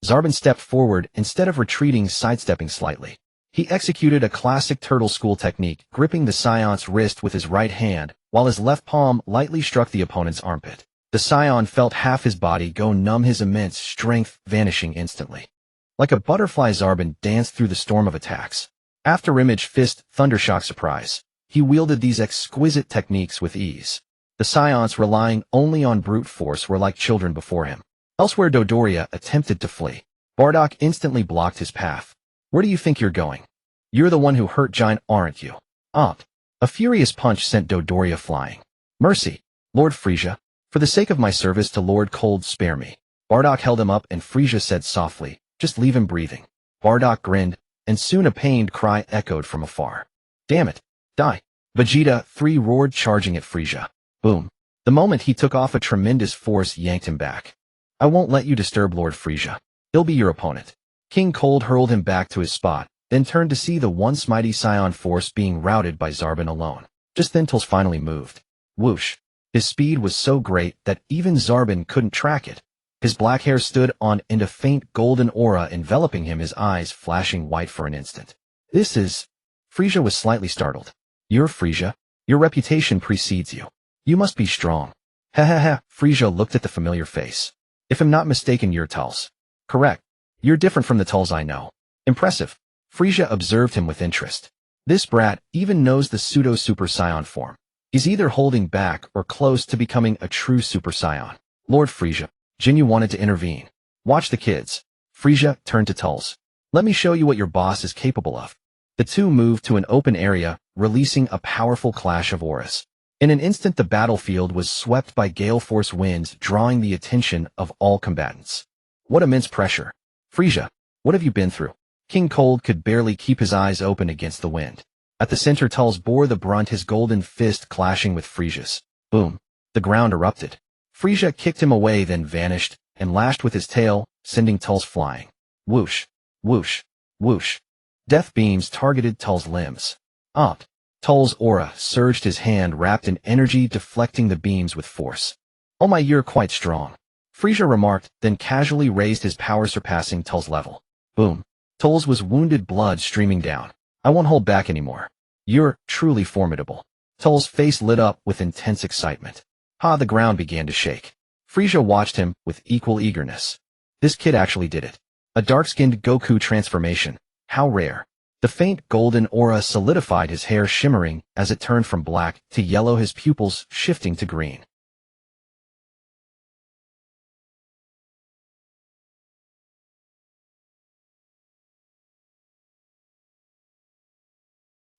Zarbon stepped forward, instead of retreating, sidestepping slightly. He executed a classic turtle school technique, gripping the Saiyan's wrist with his right hand, while his left palm lightly struck the opponent's armpit. The Saiyan felt half his body go numb, his immense strength vanishing instantly. Like a butterfly, Zarbon danced through the storm of attacks. After image, fist, thundershock, surprise. He wielded these exquisite techniques with ease. The Saiyans, relying only on brute force, were like children before him. Elsewhere, Dodoria attempted to flee. Bardock instantly blocked his path. Where do you think you're going? You're the one who hurt Giant, aren't you? A furious punch sent Dodoria flying. Mercy, Lord Frieza. For the sake of my service to Lord Cold, spare me. Bardock held him up, and Frieza said softly, just leave him breathing. Bardock grinned, and soon a pained cry echoed from afar. Damn it. Die. Vegeta 3 roared, charging at Frieza. Boom. The moment he took off, a tremendous force yanked him back. I won't let you disturb Lord Frieza. He'll be your opponent. King Cold hurled him back to his spot, then turned to see the once mighty Saiyan force being routed by Zarbon alone. Just then Tals finally moved. Whoosh. His speed was so great that even Zarbon couldn't track it. His black hair stood on and a faint golden aura enveloping him, his eyes flashing white for an instant. This is... Frieza was slightly startled. You're Frieza? Your reputation precedes you. You must be strong. Ha ha ha. Frieza looked at the familiar face. If I'm not mistaken, you're Tals. Correct. You're different from the Tals I know. Impressive. Frieza observed him with interest. This brat even knows the pseudo-Super Saiyan form. He's either holding back or close to becoming a true Super Saiyan. Lord Frieza. Jinyu wanted to intervene. Watch the kids. Frieza turned to Tals. Let me show you what your boss is capable of. The two moved to an open area, releasing a powerful clash of auras. In an instant, the battlefield was swept by gale force winds, drawing the attention of all combatants. What immense pressure. Frieza, what have you been through? King Cold could barely keep his eyes open against the wind. At the center, Tals bore the brunt, his golden fist clashing with Frieza's. Boom. The ground erupted. Frieza kicked him away, then vanished, and lashed with his tail, sending Tals flying. Whoosh, whoosh, whoosh. Death beams targeted Tull's limbs. Up. Tull's aura surged, his hand wrapped in energy, deflecting the beams with force. "Oh my, you're quite strong," Frieza remarked, then casually raised his power, surpassing Tull's level. Boom. Tull's was wounded, blood streaming down. "I won't hold back anymore. You're truly formidable." Tull's face lit up with intense excitement. The ground began to shake. Frieza watched him with equal eagerness. This kid actually did it. A dark-skinned Goku transformation. How rare. The faint golden aura solidified, his hair shimmering as it turned from black to yellow, his pupils shifting to green.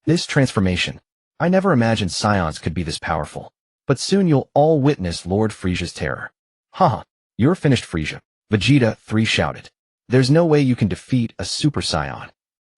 This transformation. I never imagined Saiyans could be this powerful. But soon you'll all witness Lord Frieza's terror. Haha, you're finished, Frieza. Vegeta 3 shouted. There's no way you can defeat a Super Saiyan.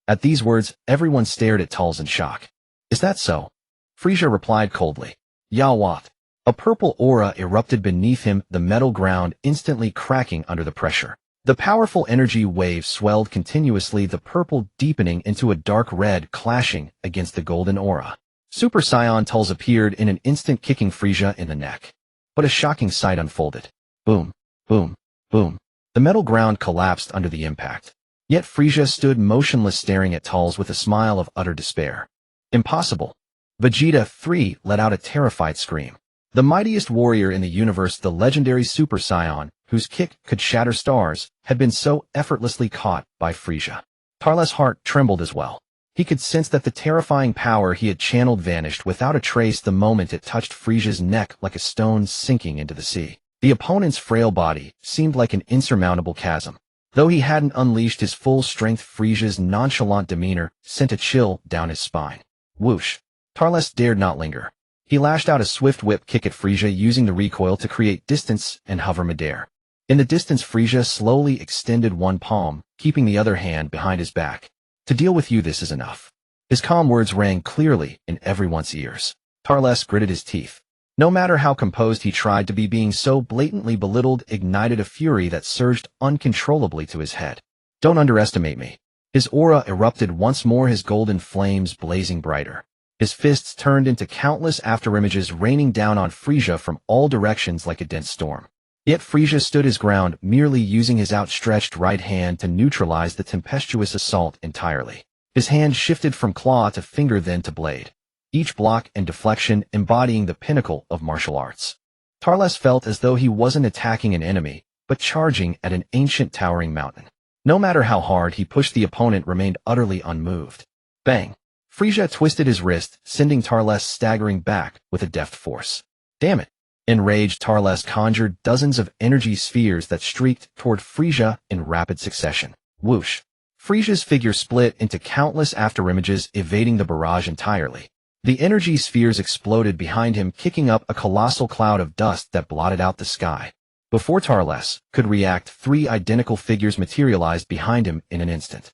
At these words, everyone stared at Tull's in shock. Is that so? Frieza replied coldly. Ya what? A purple aura erupted beneath him, the metal ground instantly cracking under the pressure. The powerful energy wave swelled continuously, the purple deepening into a dark red, clashing against the golden aura. Super Saiyan Tull's appeared in an instant, kicking Frieza in the neck. But a shocking sight unfolded. Boom, boom, boom. The metal ground collapsed under the impact. Yet Frieza stood motionless, staring at Tull's with a smile of utter despair. Impossible. Vegeta 3 let out a terrified scream. The mightiest warrior in the universe, the legendary Super Saiyan, whose kick could shatter stars, had been so effortlessly caught by Frieza. Tarle's heart trembled as well. He could sense that the terrifying power he had channeled vanished without a trace the moment it touched Frieza's neck, like a stone sinking into the sea. The opponent's frail body seemed like an insurmountable chasm. Though he hadn't unleashed his full strength, Frieza's nonchalant demeanor sent a chill down his spine. Whoosh. Tarles dared not linger. He lashed out a swift whip kick at Frieza, using the recoil to create distance and hover midair. In the distance, Frieza slowly extended one palm, keeping the other hand behind his back. To deal with you, this is enough. His calm words rang clearly in everyone's ears. Tarles gritted his teeth. No matter how composed he tried to be, being so blatantly belittled ignited a fury that surged uncontrollably to his head. Don't underestimate me. His aura erupted once more, his golden flames blazing brighter. His fists turned into countless afterimages, raining down on Frieza from all directions like a dense storm. Yet Frieza stood his ground, merely using his outstretched right hand to neutralize the tempestuous assault entirely. His hand shifted from claw to finger, then to blade, each block and deflection embodying the pinnacle of martial arts. Tarles felt as though he wasn't attacking an enemy, but charging at an ancient towering mountain. No matter how hard he pushed, the opponent remained utterly unmoved. Bang! Frieza twisted his wrist, sending Tarles staggering back with a deft force. Damn it! Enraged, Tarles conjured dozens of energy spheres that streaked toward Frieza in rapid succession. Whoosh! Frieza's figure split into countless afterimages, evading the barrage entirely. The energy spheres exploded behind him, kicking up a colossal cloud of dust that blotted out the sky. Before Tarles could react, 3 identical figures materialized behind him in an instant.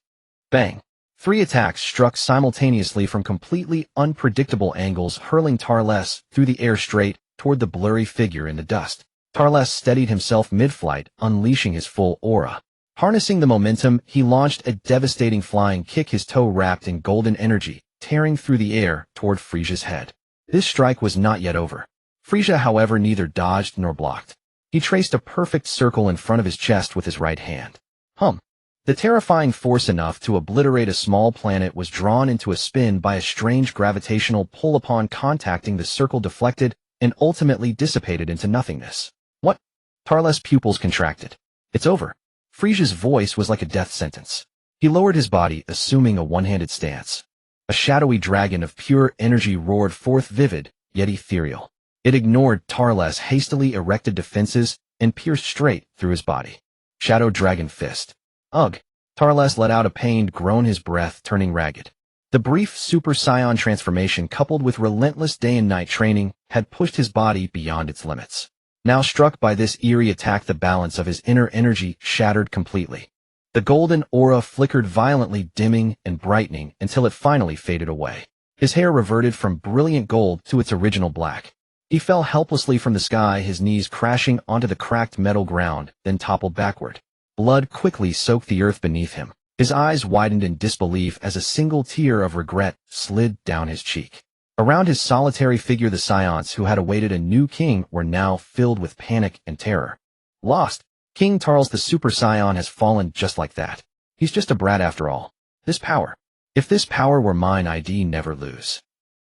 Bang! 3 attacks struck simultaneously from completely unpredictable angles, hurling Tarles through the air straight toward the blurry figure in the dust. Tarles steadied himself mid-flight, unleashing his full aura. Harnessing the momentum, he launched a devastating flying kick, his toe wrapped in golden energy, tearing through the air toward Frieza's head. This strike was not yet over. Frieza, however, neither dodged nor blocked. He traced a perfect circle in front of his chest with his right hand. The terrifying force enough to obliterate a small planet was drawn into a spin by a strange gravitational pull. Upon contacting the circle, deflected and ultimately dissipated into nothingness. What? Tarles' pupils contracted. It's over. Frieza's voice was like a death sentence. He lowered his body, assuming a one-handed stance. A shadowy dragon of pure energy roared forth, vivid, yet ethereal. It ignored Tarles' hastily erected defenses and pierced straight through his body. Shadow Dragon Fist. Ugh. Tarles let out a pained groan, his breath turning ragged. The brief Super Saiyan transformation, coupled with relentless day and night training, had pushed his body beyond its limits. Now, struck by this eerie attack, the balance of his inner energy shattered completely. The golden aura flickered violently, dimming and brightening until it finally faded away. His hair reverted from brilliant gold to its original black. He fell helplessly from the sky, his knees crashing onto the cracked metal ground, then toppled backward. Blood quickly soaked the earth beneath him. His eyes widened in disbelief as a single tear of regret slid down his cheek. Around his solitary figure, the Saiyans who had awaited a new king were now filled with panic and terror. Lost. King Tarls the Super Saiyan has fallen just like that. He's just a brat after all. This power. If this power were mine, I'd never lose.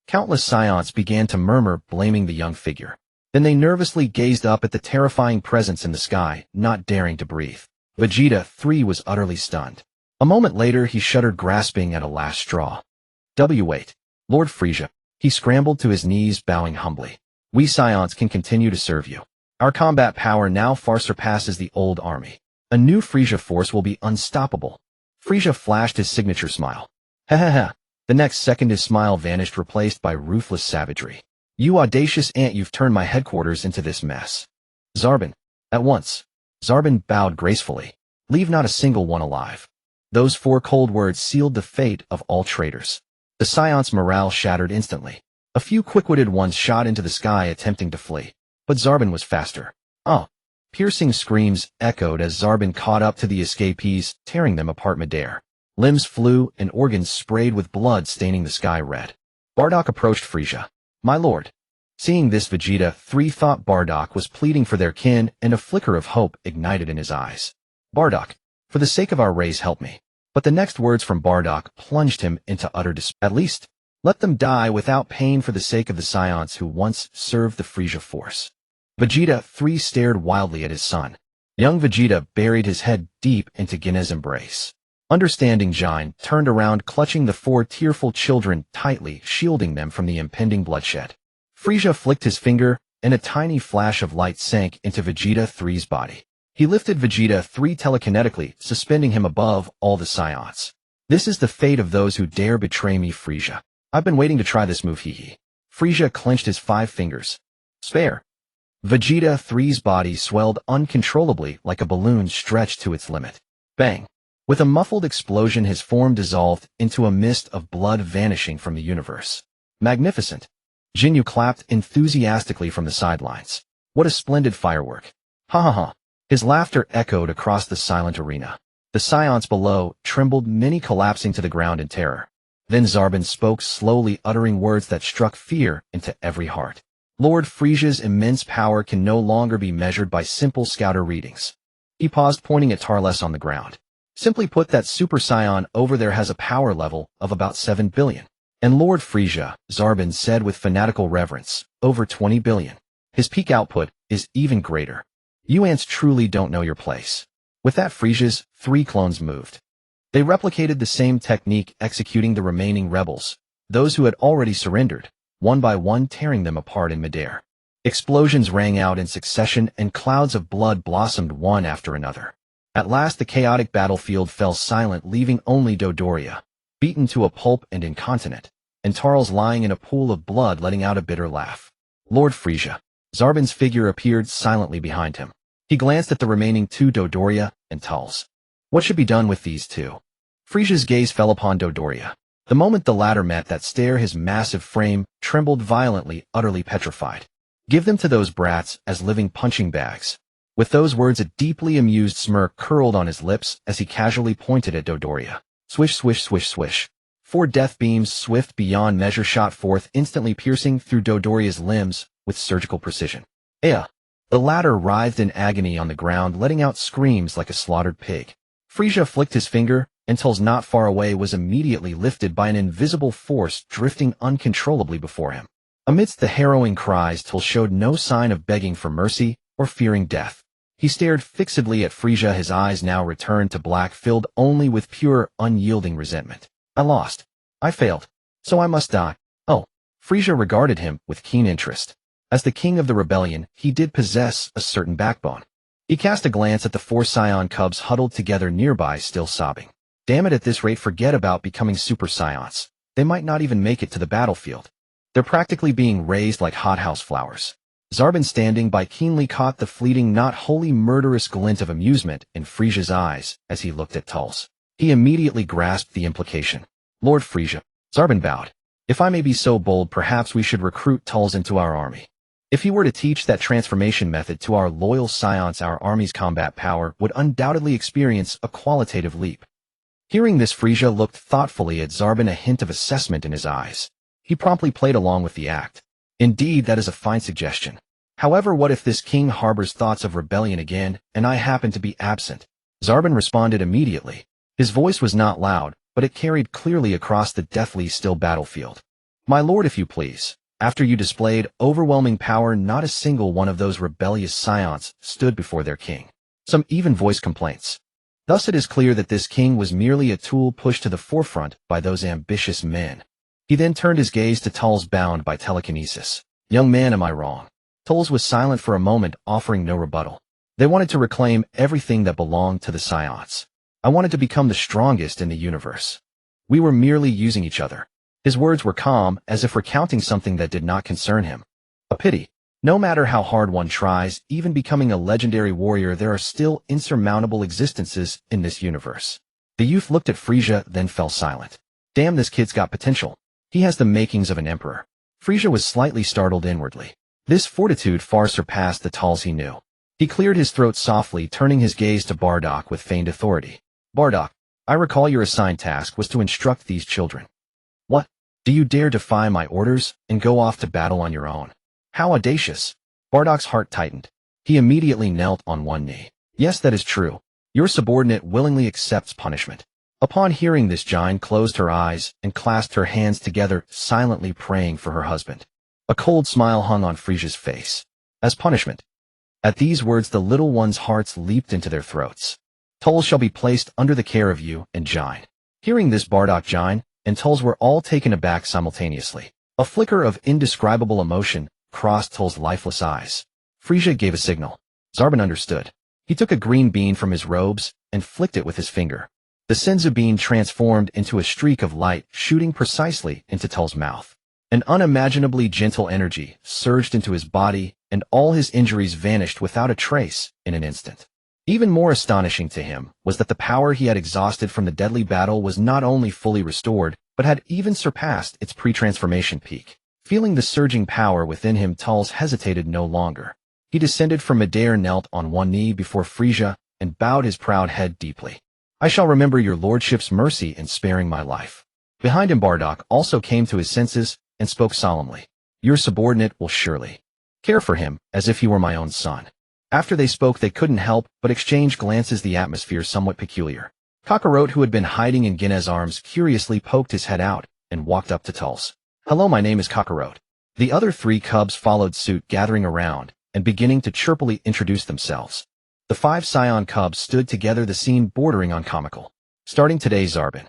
Countless Saiyans began to murmur, blaming the young figure. Then they nervously gazed up at the terrifying presence in the sky, not daring to breathe. Vegeta 3 was utterly stunned. A moment later, he shuddered, grasping at a last straw. Wait. Lord Frieza. He scrambled to his knees, bowing humbly. We Saiyans can continue to serve you. Our combat power now far surpasses the old army. A new Frieza force will be unstoppable. Frieza flashed his signature smile. Ha ha ha. The next second his smile vanished, replaced by ruthless savagery. You audacious ant, you've turned my headquarters into this mess. Zarbin. At once. Zarbin bowed gracefully. Leave not a single one alive. Those 4 cold words sealed the fate of all traitors. The Saiyans' morale shattered instantly. A few quick-witted ones shot into the sky attempting to flee. But Zarbin was faster. Oh! Piercing screams echoed as Zarbin caught up to the escapees, tearing them apart midair. Limbs flew and organs sprayed with blood, staining the sky red. Bardock approached Frieza. My lord. Seeing this, Vegeta 3 thought Bardock was pleading for their kin, and a flicker of hope ignited in his eyes. Bardock, for the sake of our race, help me. But the next words from Bardock plunged him into utter despair. At least, let them die without pain for the sake of the Saiyans who once served the Frieza force. Vegeta 3 stared wildly at his son. Young Vegeta buried his head deep into Ginna's embrace. Understanding Jain turned around, clutching the 4 tearful children tightly, shielding them from the impending bloodshed. Frieza flicked his finger, and a tiny flash of light sank into Vegeta 3's body. He lifted Vegeta 3 telekinetically, suspending him above all the Saiyans. This is the fate of those who dare betray me, Frieza. I've been waiting to try this move, hee. Frieza clenched his 5 fingers. Spare. Vegeta 3's body swelled uncontrollably like a balloon stretched to its limit. Bang. With a muffled explosion, his form dissolved into a mist of blood, vanishing from the universe. Magnificent. Jinyu clapped enthusiastically from the sidelines. What a splendid firework. Ha ha ha. His laughter echoed across the silent arena. The Saiyans below trembled, many collapsing to the ground in terror. Then Zarbin spoke slowly, uttering words that struck fear into every heart. Lord Frieza's immense power can no longer be measured by simple scouter readings. He paused, pointing at Tarles on the ground. Simply put, that Super Saiyan over there has a power level of about 7 billion. And Lord Frieza, Zarbin said with fanatical reverence, over 20 billion. His peak output is even greater. You ants truly don't know your place. With that, Frieza's 3 clones moved. They replicated the same technique, executing the remaining rebels, those who had already surrendered, one by one, tearing them apart in midair. Explosions rang out in succession, and clouds of blood blossomed one after another. At last, the chaotic battlefield fell silent, leaving only Dodoria, beaten to a pulp and incontinent, and Tarls lying in a pool of blood, letting out a bitter laugh. Lord Frieza. Zarbin's figure appeared silently behind him. He glanced at the remaining 2, Dodoria and Tarls. What should be done with these 2? Frieza's gaze fell upon Dodoria. The moment the latter met that stare, his massive frame trembled violently, utterly petrified. Give them to those brats as living punching bags. With those words, a deeply amused smirk curled on his lips as he casually pointed at Dodoria. Swish, swish, swish, swish. 4 death beams, swift beyond measure, shot forth, instantly piercing through Dodoria's limbs with surgical precision. Ea! The latter writhed in agony on the ground, letting out screams like a slaughtered pig. Frieza flicked his finger, and Tul's not far away was immediately lifted by an invisible force, drifting uncontrollably before him. Amidst the harrowing cries, Tul showed no sign of begging for mercy or fearing death. He stared fixedly at Frieza, his eyes now returned to black, filled only with pure, unyielding resentment. I lost. I failed. So I must die. Oh. Frieza regarded him with keen interest. As the king of the rebellion, he did possess a certain backbone. He cast a glance at the 4 Saiyan cubs huddled together nearby, still sobbing. Damn it, at this rate, forget about becoming Super Saiyans. They might not even make it to the battlefield. They're practically being raised like hothouse flowers. Zarbin, standing by, keenly caught the fleeting, not wholly murderous glint of amusement in Frieza's eyes as he looked at Tulls. He immediately grasped the implication. Lord Frieza. Zarbin bowed. If I may be so bold, perhaps we should recruit Tulls into our army. If he were to teach that transformation method to our loyal scions, our army's combat power would undoubtedly experience a qualitative leap. Hearing this, Frieza looked thoughtfully at Zarbon, a hint of assessment in his eyes. He promptly played along with the act. Indeed, that is a fine suggestion. However, what if this king harbors thoughts of rebellion again, and I happen to be absent? Zarbon responded immediately. His voice was not loud, but it carried clearly across the deathly still battlefield. My lord, if you please. After you displayed overwhelming power, not a single one of those rebellious scions stood before their king. Some even voiced complaints. Thus it is clear that this king was merely a tool pushed to the forefront by those ambitious men. He then turned his gaze to Tulls, bound by telekinesis. Young man, am I wrong? Tulls was silent for a moment, offering no rebuttal. They wanted to reclaim everything that belonged to the scions. I wanted to become the strongest in the universe. We were merely using each other. His words were calm, as if recounting something that did not concern him. A pity. No matter how hard one tries, even becoming a legendary warrior, there are still insurmountable existences in this universe. The youth looked at Frieza, then fell silent. Damn, this kid's got potential. He has the makings of an emperor. Frieza was slightly startled inwardly. This fortitude far surpassed the Tulls he knew. He cleared his throat softly, turning his gaze to Bardock with feigned authority. Bardock, I recall your assigned task was to instruct these children. What? Do you dare defy my orders and go off to battle on your own? How audacious! Bardock's heart tightened. He immediately knelt on one knee. Yes, that is true. Your subordinate willingly accepts punishment. Upon hearing this, Jine closed her eyes and clasped her hands together, silently praying for her husband. A cold smile hung on Frieza's face. As punishment. At these words, the little ones' hearts leaped into their throats. Tulls shall be placed under the care of you and Jine. Hearing this, Bardock, Jine, and Tulls were all taken aback simultaneously. A flicker of indescribable emotion crossed Tull's lifeless eyes. Frieza gave a signal. Zarbon understood. He took a green bean from his robes and flicked it with his finger. The senzu bean transformed into a streak of light, shooting precisely into Tull's mouth. An unimaginably gentle energy surged into his body, and all his injuries vanished without a trace in an instant. Even more astonishing to him was that the power he had exhausted from the deadly battle was not only fully restored, but had even surpassed its pre-transformation peak. Feeling the surging power within him, Tulls hesitated no longer. He descended from midair, knelt on one knee before Frieza, and bowed his proud head deeply. I shall remember your lordship's mercy in sparing my life. Behind him, Bardock also came to his senses and spoke solemnly. Your subordinate will surely care for him as if he were my own son. After they spoke, they couldn't help but exchange glances, the atmosphere somewhat peculiar. Kakarot, who had been hiding in Ginna's arms, curiously poked his head out and walked up to Tulls. Hello, my name is Kakarot. The other three cubs followed suit, gathering around and beginning to chirpily introduce themselves. The 5 Scion cubs stood together, the scene bordering on comical. Starting today, Zarbon.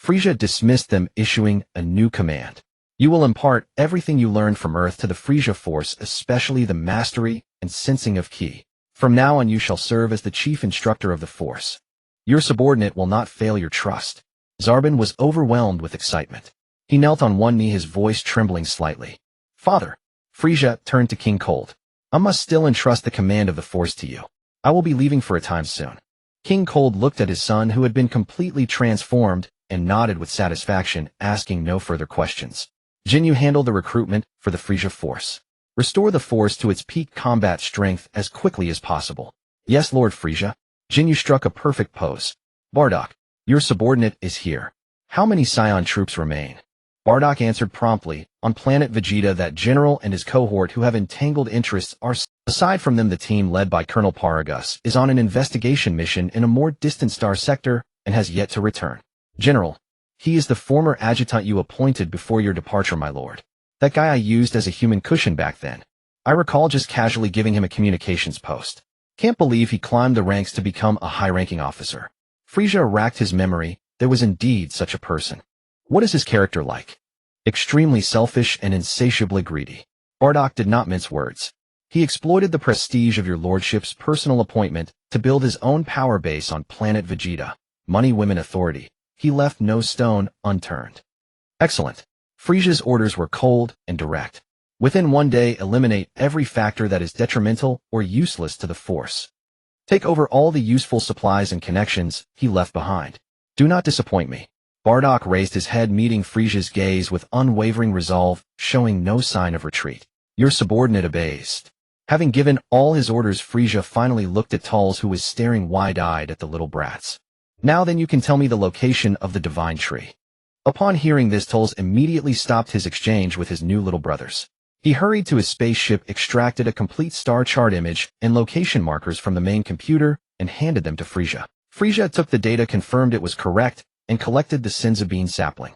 Frieza dismissed them, issuing a new command. You will impart everything you learned from Earth to the Frieza Force, especially the mastery and sensing of ki. From now on, you shall serve as the chief instructor of the Force. Your subordinate will not fail your trust. Zarbon was overwhelmed with excitement. He knelt on one knee, his voice trembling slightly. Father. Frieza turned to King Cold. I must still entrust the command of the Force to you. I will be leaving for a time soon. King Cold looked at his son, who had been completely transformed, and nodded with satisfaction, asking no further questions. Jinyu, handle the recruitment for the Frieza Force. Restore the Force to its peak combat strength as quickly as possible. Yes, Lord Frieza. Jinyu struck a perfect pose. Bardock, your subordinate is here. How many Scion troops remain? Bardock answered promptly. On planet Vegeta, that general and his cohort who have entangled interests are... Aside from them, the team led by Colonel Paragus is on an investigation mission in a more distant star sector and has yet to return. General, he is the former adjutant you appointed before your departure, my lord. That guy I used as a human cushion back then. I recall just casually giving him a communications post. Can't believe he climbed the ranks to become a high-ranking officer. Frieza racked his memory. There was indeed such a person. What is his character like? Extremely selfish and insatiably greedy. Bardock did not mince words. He exploited the prestige of your lordship's personal appointment to build his own power base on planet Vegeta. Money, women, authority. He left no stone unturned. Excellent. Frieza's orders were cold and direct. Within one day, eliminate every factor that is detrimental or useless to the Force. Take over all the useful supplies and connections he left behind. Do not disappoint me. Bardock raised his head, meeting Frieza's gaze with unwavering resolve, showing no sign of retreat. Your subordinate obeys. Having given all his orders, Frieza finally looked at Tulls, who was staring wide-eyed at the little brats. Now then, you can tell me the location of the divine tree. Upon hearing this, Tulls immediately stopped his exchange with his new little brothers. He hurried to his spaceship, extracted a complete star chart image and location markers from the main computer, and handed them to Frieza. Frieza took the data, confirmed it was correct, and collected the Sinzabine sapling.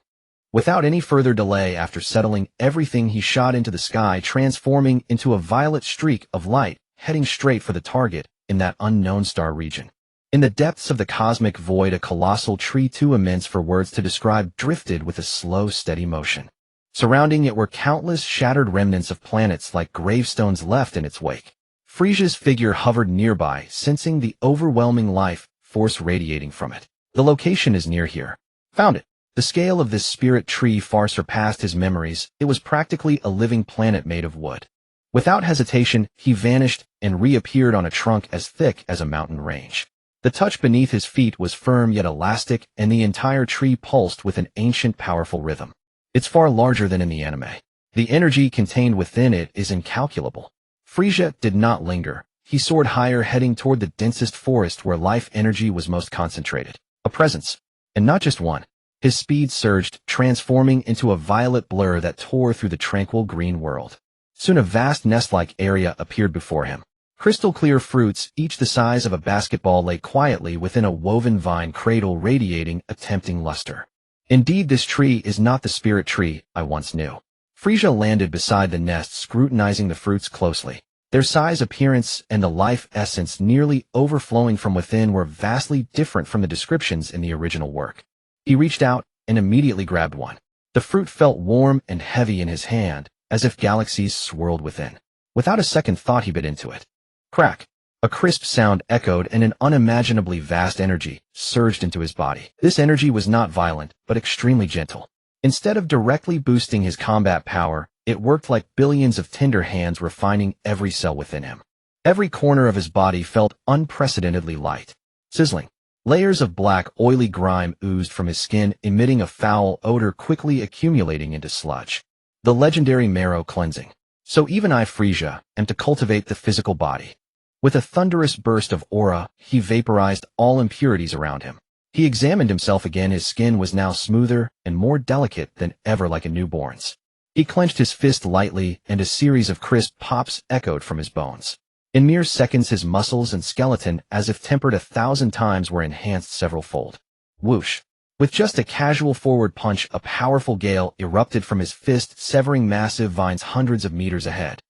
Without any further delay, after settling everything, he shot into the sky, transforming into a violet streak of light, heading straight for the target in that unknown star region. In the depths of the cosmic void, a colossal tree too immense for words to describe drifted with a slow, steady motion. Surrounding it were countless shattered remnants of planets like gravestones left in its wake. Frieza's figure hovered nearby, sensing the overwhelming life force radiating from it. The location is near here. Found it. The scale of this spirit tree far surpassed his memories. It was practically a living planet made of wood. Without hesitation, he vanished and reappeared on a trunk as thick as a mountain range. The touch beneath his feet was firm yet elastic, and the entire tree pulsed with an ancient, powerful rhythm. It's far larger than in the anime. The energy contained within it is incalculable. Frieza did not linger. He soared higher, heading toward the densest forest where life energy was most concentrated. A presence. And not just one. His speed surged, transforming into a violet blur that tore through the tranquil green world. Soon a vast nest-like area appeared before him. Crystal-clear fruits, each the size of a basketball, lay quietly within a woven vine cradle, radiating a tempting luster. Indeed, this tree is not the spirit tree I once knew. Frieza landed beside the nest, scrutinizing the fruits closely. Their size, appearance, and the life essence nearly overflowing from within were vastly different from the descriptions in the original work. He reached out and immediately grabbed one. The fruit felt warm and heavy in his hand, as if galaxies swirled within. Without a second thought, he bit into it. Crack! A crisp sound echoed, and an unimaginably vast energy surged into his body. This energy was not violent, but extremely gentle. Instead of directly boosting his combat power, it worked like billions of tender hands, refining every cell within him. Every corner of his body felt unprecedentedly light. Sizzling. Layers of black, oily grime oozed from his skin, emitting a foul odor quickly accumulating into sludge. The legendary marrow cleansing. So even I, Frieza, am to cultivate the physical body. With a thunderous burst of aura, he vaporized all impurities around him. He examined himself again. His skin was now smoother and more delicate than ever, like a newborn's. He clenched his fist lightly, and a series of crisp pops echoed from his bones. In mere seconds, his muscles and skeleton, as if tempered 1,000 times, were enhanced several-fold. Whoosh! With just a casual forward punch, a powerful gale erupted from his fist, severing massive vines hundreds of meters ahead.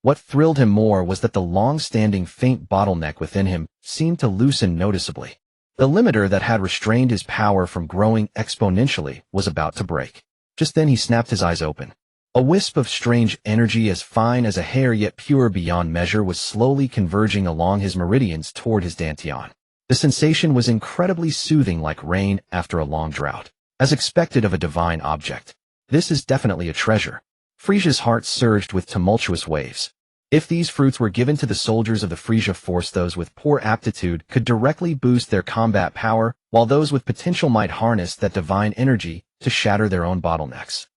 What thrilled him more was that the long-standing faint bottleneck within him seemed to loosen noticeably. The limiter that had restrained his power from growing exponentially was about to break. Just then he snapped his eyes open. A wisp of strange energy, as fine as a hair yet pure beyond measure, was slowly converging along his meridians toward his dantian. The sensation was incredibly soothing, like rain after a long drought. As expected of a divine object. This is definitely a treasure. Frieza's heart surged with tumultuous waves. If these fruits were given to the soldiers of the Frieza Force, those with poor aptitude could directly boost their combat power, while those with potential might harness that divine energy to shatter their own bottlenecks.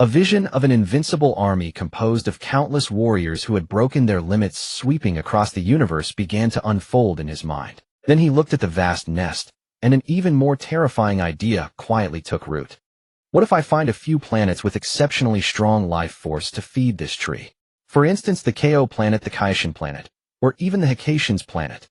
A vision of an invincible army composed of countless warriors who had broken their limits, sweeping across the universe, began to unfold in his mind. Then he looked at the vast nest, and an even more terrifying idea quietly took root. What if I find a few planets with exceptionally strong life force to feed this tree? For instance, the Ko planet, the Kaishin planet, or even the Hikation's planet.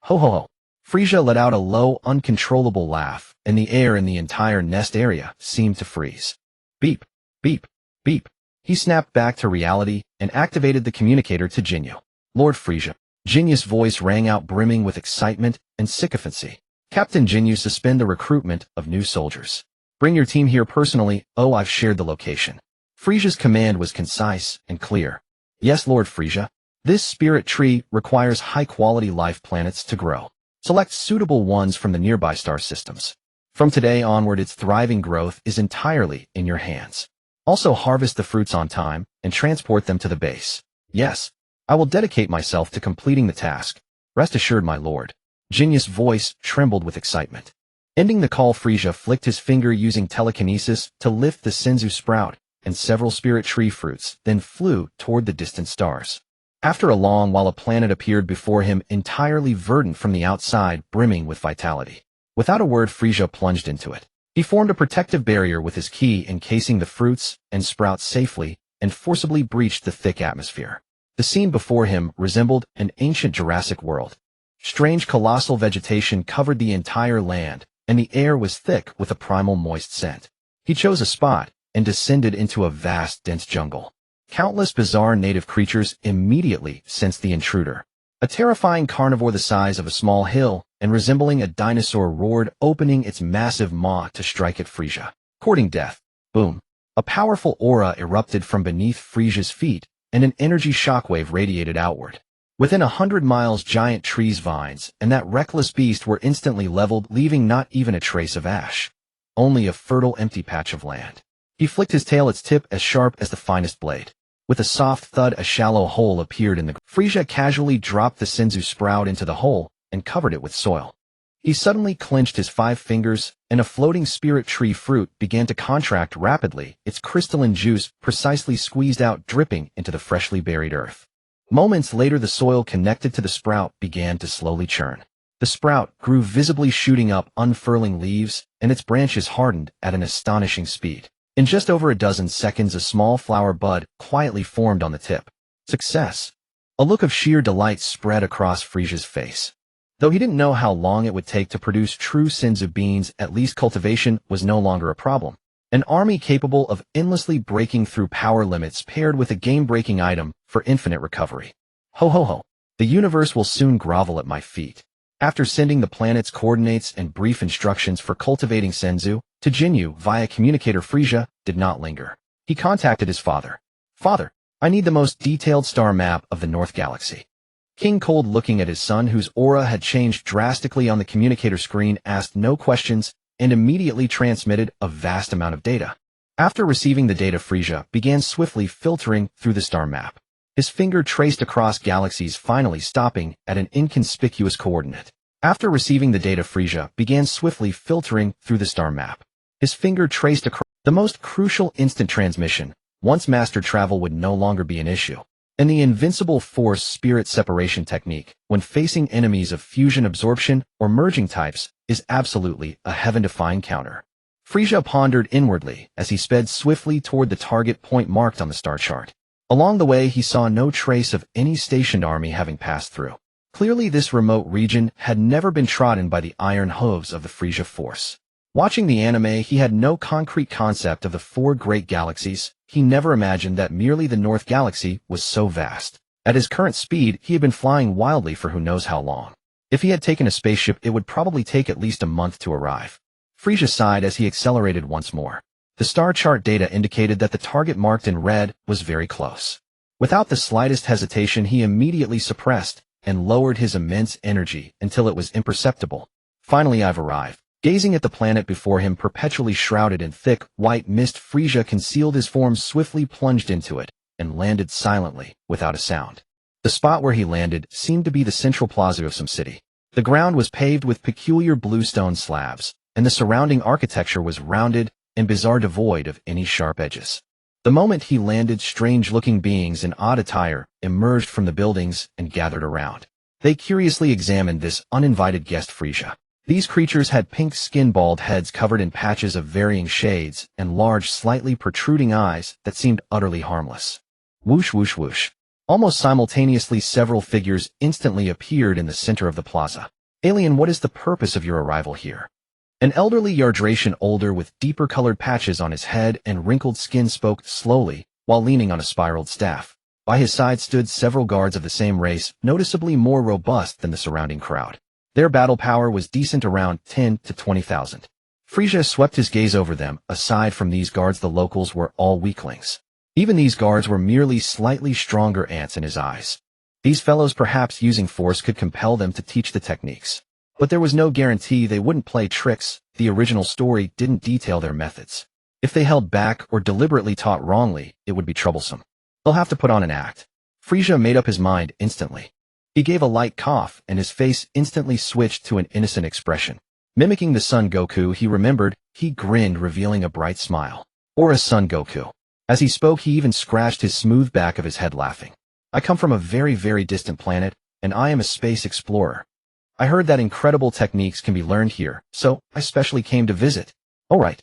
Ho ho ho. Frieza let out a low, uncontrollable laugh, and the air in the entire nest area seemed to freeze. Beep. Beep, beep. He snapped back to reality and activated the communicator to Jinyu. Lord Frieza. Jinyu's voice rang out, brimming with excitement and sycophancy. Captain Jinyu, suspend the recruitment of new soldiers. Bring your team here personally. Oh, I've shared the location. Frieza's command was concise and clear. Yes, Lord Frieza. This spirit tree requires high-quality life planets to grow. Select suitable ones from the nearby star systems. From today onward, its thriving growth is entirely in your hands. Also, harvest the fruits on time and transport them to the base. Yes, I will dedicate myself to completing the task. Rest assured, my lord. Jinyu's voice trembled with excitement. Ending the call, Frieza flicked his finger using telekinesis to lift the Senzu sprout, and several spirit tree fruits, then flew toward the distant stars. After a long while a planet appeared before him entirely verdant from the outside, brimming with vitality. Without a word, Frieza plunged into it. He formed a protective barrier with his ki encasing the fruits and sprouts safely, and forcibly breached the thick atmosphere. The scene before him resembled an ancient Jurassic world. Strange colossal vegetation covered the entire land, and the air was thick with a primal moist scent. He chose a spot and descended into a vast, dense jungle. Countless bizarre native creatures immediately sensed the intruder. A terrifying carnivore the size of a small hill and resembling a dinosaur roared, opening its massive maw to strike at Frieza. Courting death. Boom. A powerful aura erupted from beneath Frieza's feet, and an energy shockwave radiated outward. Within 100 miles, giant trees, vines, and that reckless beast were instantly leveled, leaving not even a trace of ash. Only a fertile, empty patch of land. He flicked his tail, its tip as sharp as the finest blade. With a soft thud, a shallow hole appeared in the ground. Frieza casually dropped the senzu sprout into the hole and covered it with soil. He suddenly clenched his 5 fingers, and a floating spirit tree fruit began to contract rapidly, its crystalline juice precisely squeezed out, dripping into the freshly buried earth. Moments later, the soil connected to the sprout began to slowly churn. The sprout grew visibly, shooting up, unfurling leaves, and its branches hardened at an astonishing speed. In just over a dozen seconds, a small flower bud quietly formed on the tip. Success! A look of sheer delight spread across Frieza's face. Though he didn't know how long it would take to produce true senzu beans, at least cultivation was no longer a problem. An army capable of endlessly breaking through power limits paired with a game-breaking item for infinite recovery. Ho ho ho. The universe will soon grovel at my feet. After sending the planet's coordinates and brief instructions for cultivating senzu to Jinyu via communicator, Frieza did not linger. He contacted his father. Father, I need the most detailed star map of the North Galaxy. King Cold, looking at his son, whose aura had changed drastically on the communicator screen, asked no questions and immediately transmitted a vast amount of data. After receiving the data, Frieza began swiftly filtering through the star map. His finger traced across galaxies, finally stopping at an inconspicuous coordinate. After receiving the data, Frieza began swiftly filtering through the star map. His finger traced across the most crucial instant transmission. Once mastered, travel would no longer be an issue. And the invincible force spirit separation technique, when facing enemies of fusion, absorption, or merging types, is absolutely a heaven-defying counter. Frieza pondered inwardly as he sped swiftly toward the target point marked on the star chart. Along the way, he saw no trace of any stationed army having passed through. Clearly, this remote region had never been trodden by the iron hooves of the Frieza force. Watching the anime, he had no concrete concept of the 4 great galaxies. He never imagined that merely the North Galaxy was so vast. At his current speed, he had been flying wildly for who knows how long. If he had taken a spaceship, it would probably take at least a month to arrive. Frieza sighed as he accelerated once more. The star chart data indicated that the target marked in red was very close. Without the slightest hesitation, he immediately suppressed and lowered his immense energy until it was imperceptible. Finally, I've arrived. Gazing at the planet before him, perpetually shrouded in thick, white mist, Frieza concealed his form, swiftly plunged into it, and landed silently, without a sound. The spot where he landed seemed to be the central plaza of some city. The ground was paved with peculiar bluestone slabs, and the surrounding architecture was rounded and bizarre, devoid of any sharp edges. The moment he landed, strange-looking beings in odd attire emerged from the buildings and gathered around. They curiously examined this uninvited guest, Frieza. These creatures had pink skin, bald heads covered in patches of varying shades, and large, slightly protruding eyes that seemed utterly harmless. Whoosh, whoosh, whoosh. Almost simultaneously, several figures instantly appeared in the center of the plaza. Alien, what is the purpose of your arrival here? An elderly Yardration older with deeper colored patches on his head and wrinkled skin spoke slowly while leaning on a spiraled staff. By his side stood several guards of the same race, noticeably more robust than the surrounding crowd. Their battle power was decent, around 10 to 20,000. Frieza swept his gaze over them. Aside from these guards, the locals were all weaklings. Even these guards were merely slightly stronger ants in his eyes. These fellows, perhaps using force, could compel them to teach the techniques. But there was no guarantee they wouldn't play tricks. The original story didn't detail their methods. If they held back or deliberately taught wrongly, it would be troublesome. They'll have to put on an act. Frieza made up his mind instantly. He gave a light cough, and his face instantly switched to an innocent expression. Mimicking the Son Goku he remembered, he grinned, revealing a bright smile. Or a Son Goku. As he spoke, he even scratched his smooth back of his head laughing. I come from a very, very distant planet, and I am a space explorer. I heard that incredible techniques can be learned here, so I specially came to visit. All right.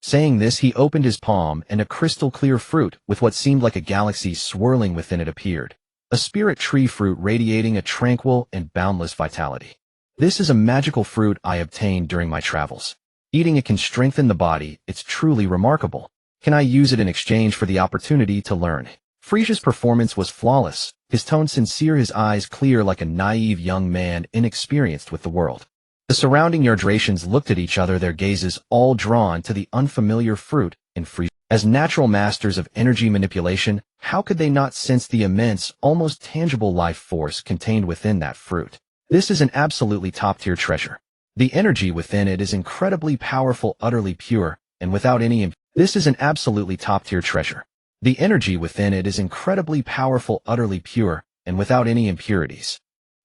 Saying this, he opened his palm, and a crystal-clear fruit with what seemed like a galaxy swirling within it appeared. A spirit tree fruit radiating a tranquil and boundless vitality. This is a magical fruit I obtained during my travels. Eating it can strengthen the body. It's truly remarkable. Can I use it in exchange for the opportunity to learn? Frieza's performance was flawless, his tone sincere, his eyes clear like a naive young man inexperienced with the world. The surrounding Yardratians looked at each other, their gazes all drawn to the unfamiliar fruit in Frieza. As natural masters of energy manipulation, how could they not sense the immense, almost tangible life force contained within that fruit? This is an absolutely top-tier treasure. The energy within it is incredibly powerful, utterly pure, and without any This is an absolutely top-tier treasure. The energy within it is incredibly powerful, utterly pure, and without any impurities.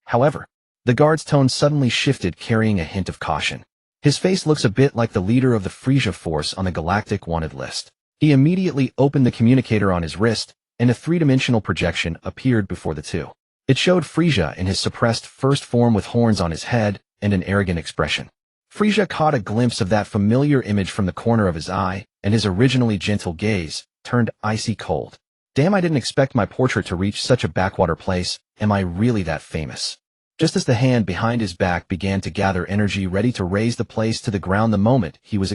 However, the guard's tone suddenly shifted, carrying a hint of caution. His face looks a bit like the leader of the Frieza force on the galactic wanted list. He immediately opened the communicator on his wrist, and a three-dimensional projection appeared before the two. It showed Frieza in his suppressed first form with horns on his head and an arrogant expression. Frieza caught a glimpse of that familiar image from the corner of his eye, and his originally gentle gaze turned icy cold. Damn, I didn't expect my portrait to reach such a backwater place. Am I really that famous? Just as the hand behind his back began to gather energy, ready to raise the place to the ground the moment he was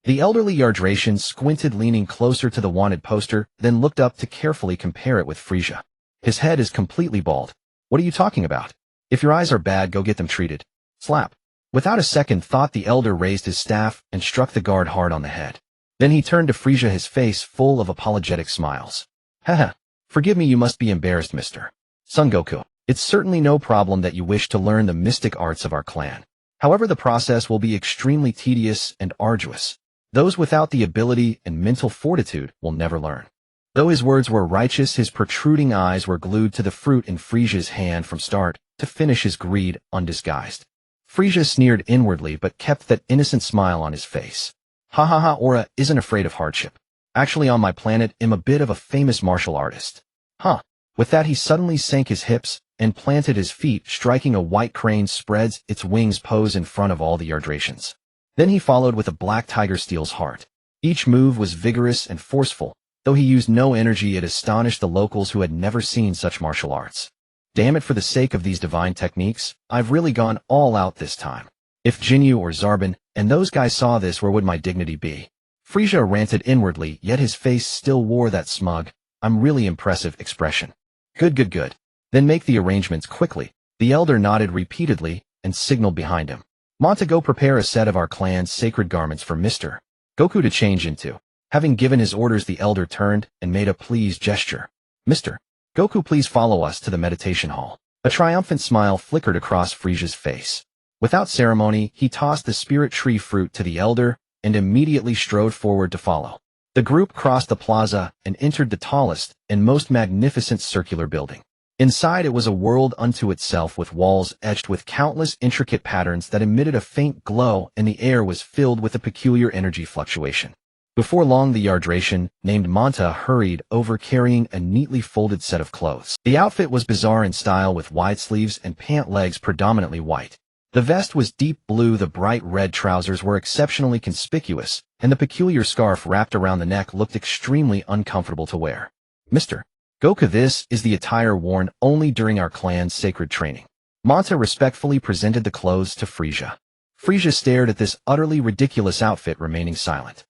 The elderly Yardratian squinted, leaning closer to the wanted poster, then looked up to carefully compare it with Frieza. His head is completely bald. What are you talking about? If your eyes are bad, go get them treated. Slap. Without a second thought, the elder raised his staff and struck the guard hard on the head. Then he turned to Frieza, his face full of apologetic smiles. Haha. Forgive me, you must be embarrassed, Mr. Son Goku. It's certainly no problem that you wish to learn the mystic arts of our clan. However, the process will be extremely tedious and arduous. Those without the ability and mental fortitude will never learn. Though his words were righteous, his protruding eyes were glued to the fruit in Frieza's hand from start to finish, his greed undisguised. Frieza sneered inwardly but kept that innocent smile on his face. Ha ha ha, Aura isn't afraid of hardship. Actually, on my planet, I'm a bit of a famous martial artist. Huh. With that, he suddenly sank his hips and planted his feet, striking a white crane spreads its wings pose in front of all the Yardratians. Then he followed with a black tiger steals heart. Each move was vigorous and forceful. Though he used no energy, it astonished the locals who had never seen such martial arts. Damn it, for the sake of these divine techniques, I've really gone all out this time. If Jinyu or Zarbin and those guys saw this, where would my dignity be? Frieza ranted inwardly, yet his face still wore that smug, I'm really impressive expression. Good. Then make the arrangements quickly. The elder nodded repeatedly and signaled behind him. Monta, go prepare a set of our clan's sacred garments for Mr. Goku to change into. Having given his orders, the elder turned and made a pleased gesture. Mr. Goku, please follow us to the meditation hall. A triumphant smile flickered across Frieza's face. Without ceremony, he tossed the spirit tree fruit to the elder and immediately strode forward to follow. The group crossed the plaza and entered the tallest and most magnificent circular building. Inside, it was a world unto itself, with walls etched with countless intricate patterns that emitted a faint glow, and the air was filled with a peculiar energy fluctuation. Before long, the Yardratian, named Monta, hurried over, carrying a neatly folded set of clothes. The outfit was bizarre in style, with wide sleeves and pant legs predominantly white. The vest was deep blue, the bright red trousers were exceptionally conspicuous, and the peculiar scarf wrapped around the neck looked extremely uncomfortable to wear. Mr. Goku, this is the attire worn only during our clan's sacred training. Monta respectfully presented the clothes to Frieza. Frieza stared at this utterly ridiculous outfit, remaining silent.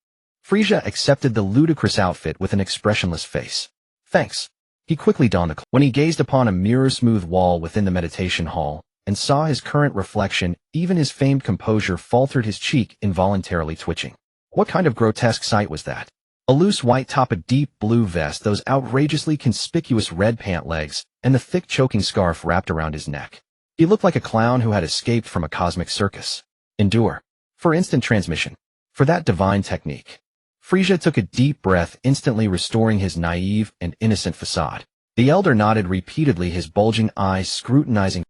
Frieza accepted the ludicrous outfit with an expressionless face. Thanks. He quickly donned the clothes. When he gazed upon a mirror-smooth wall within the meditation hall and saw his current reflection, even his famed composure faltered, his cheek involuntarily twitching. What kind of grotesque sight was that? A loose white top, a deep blue vest, those outrageously conspicuous red pant legs, and the thick choking scarf wrapped around his neck. He looked like a clown who had escaped from a cosmic circus. Endure. For instant transmission. For that divine technique. Frieza took a deep breath, instantly restoring his naive and innocent facade. The elder nodded repeatedly, his bulging eyes scrutinizing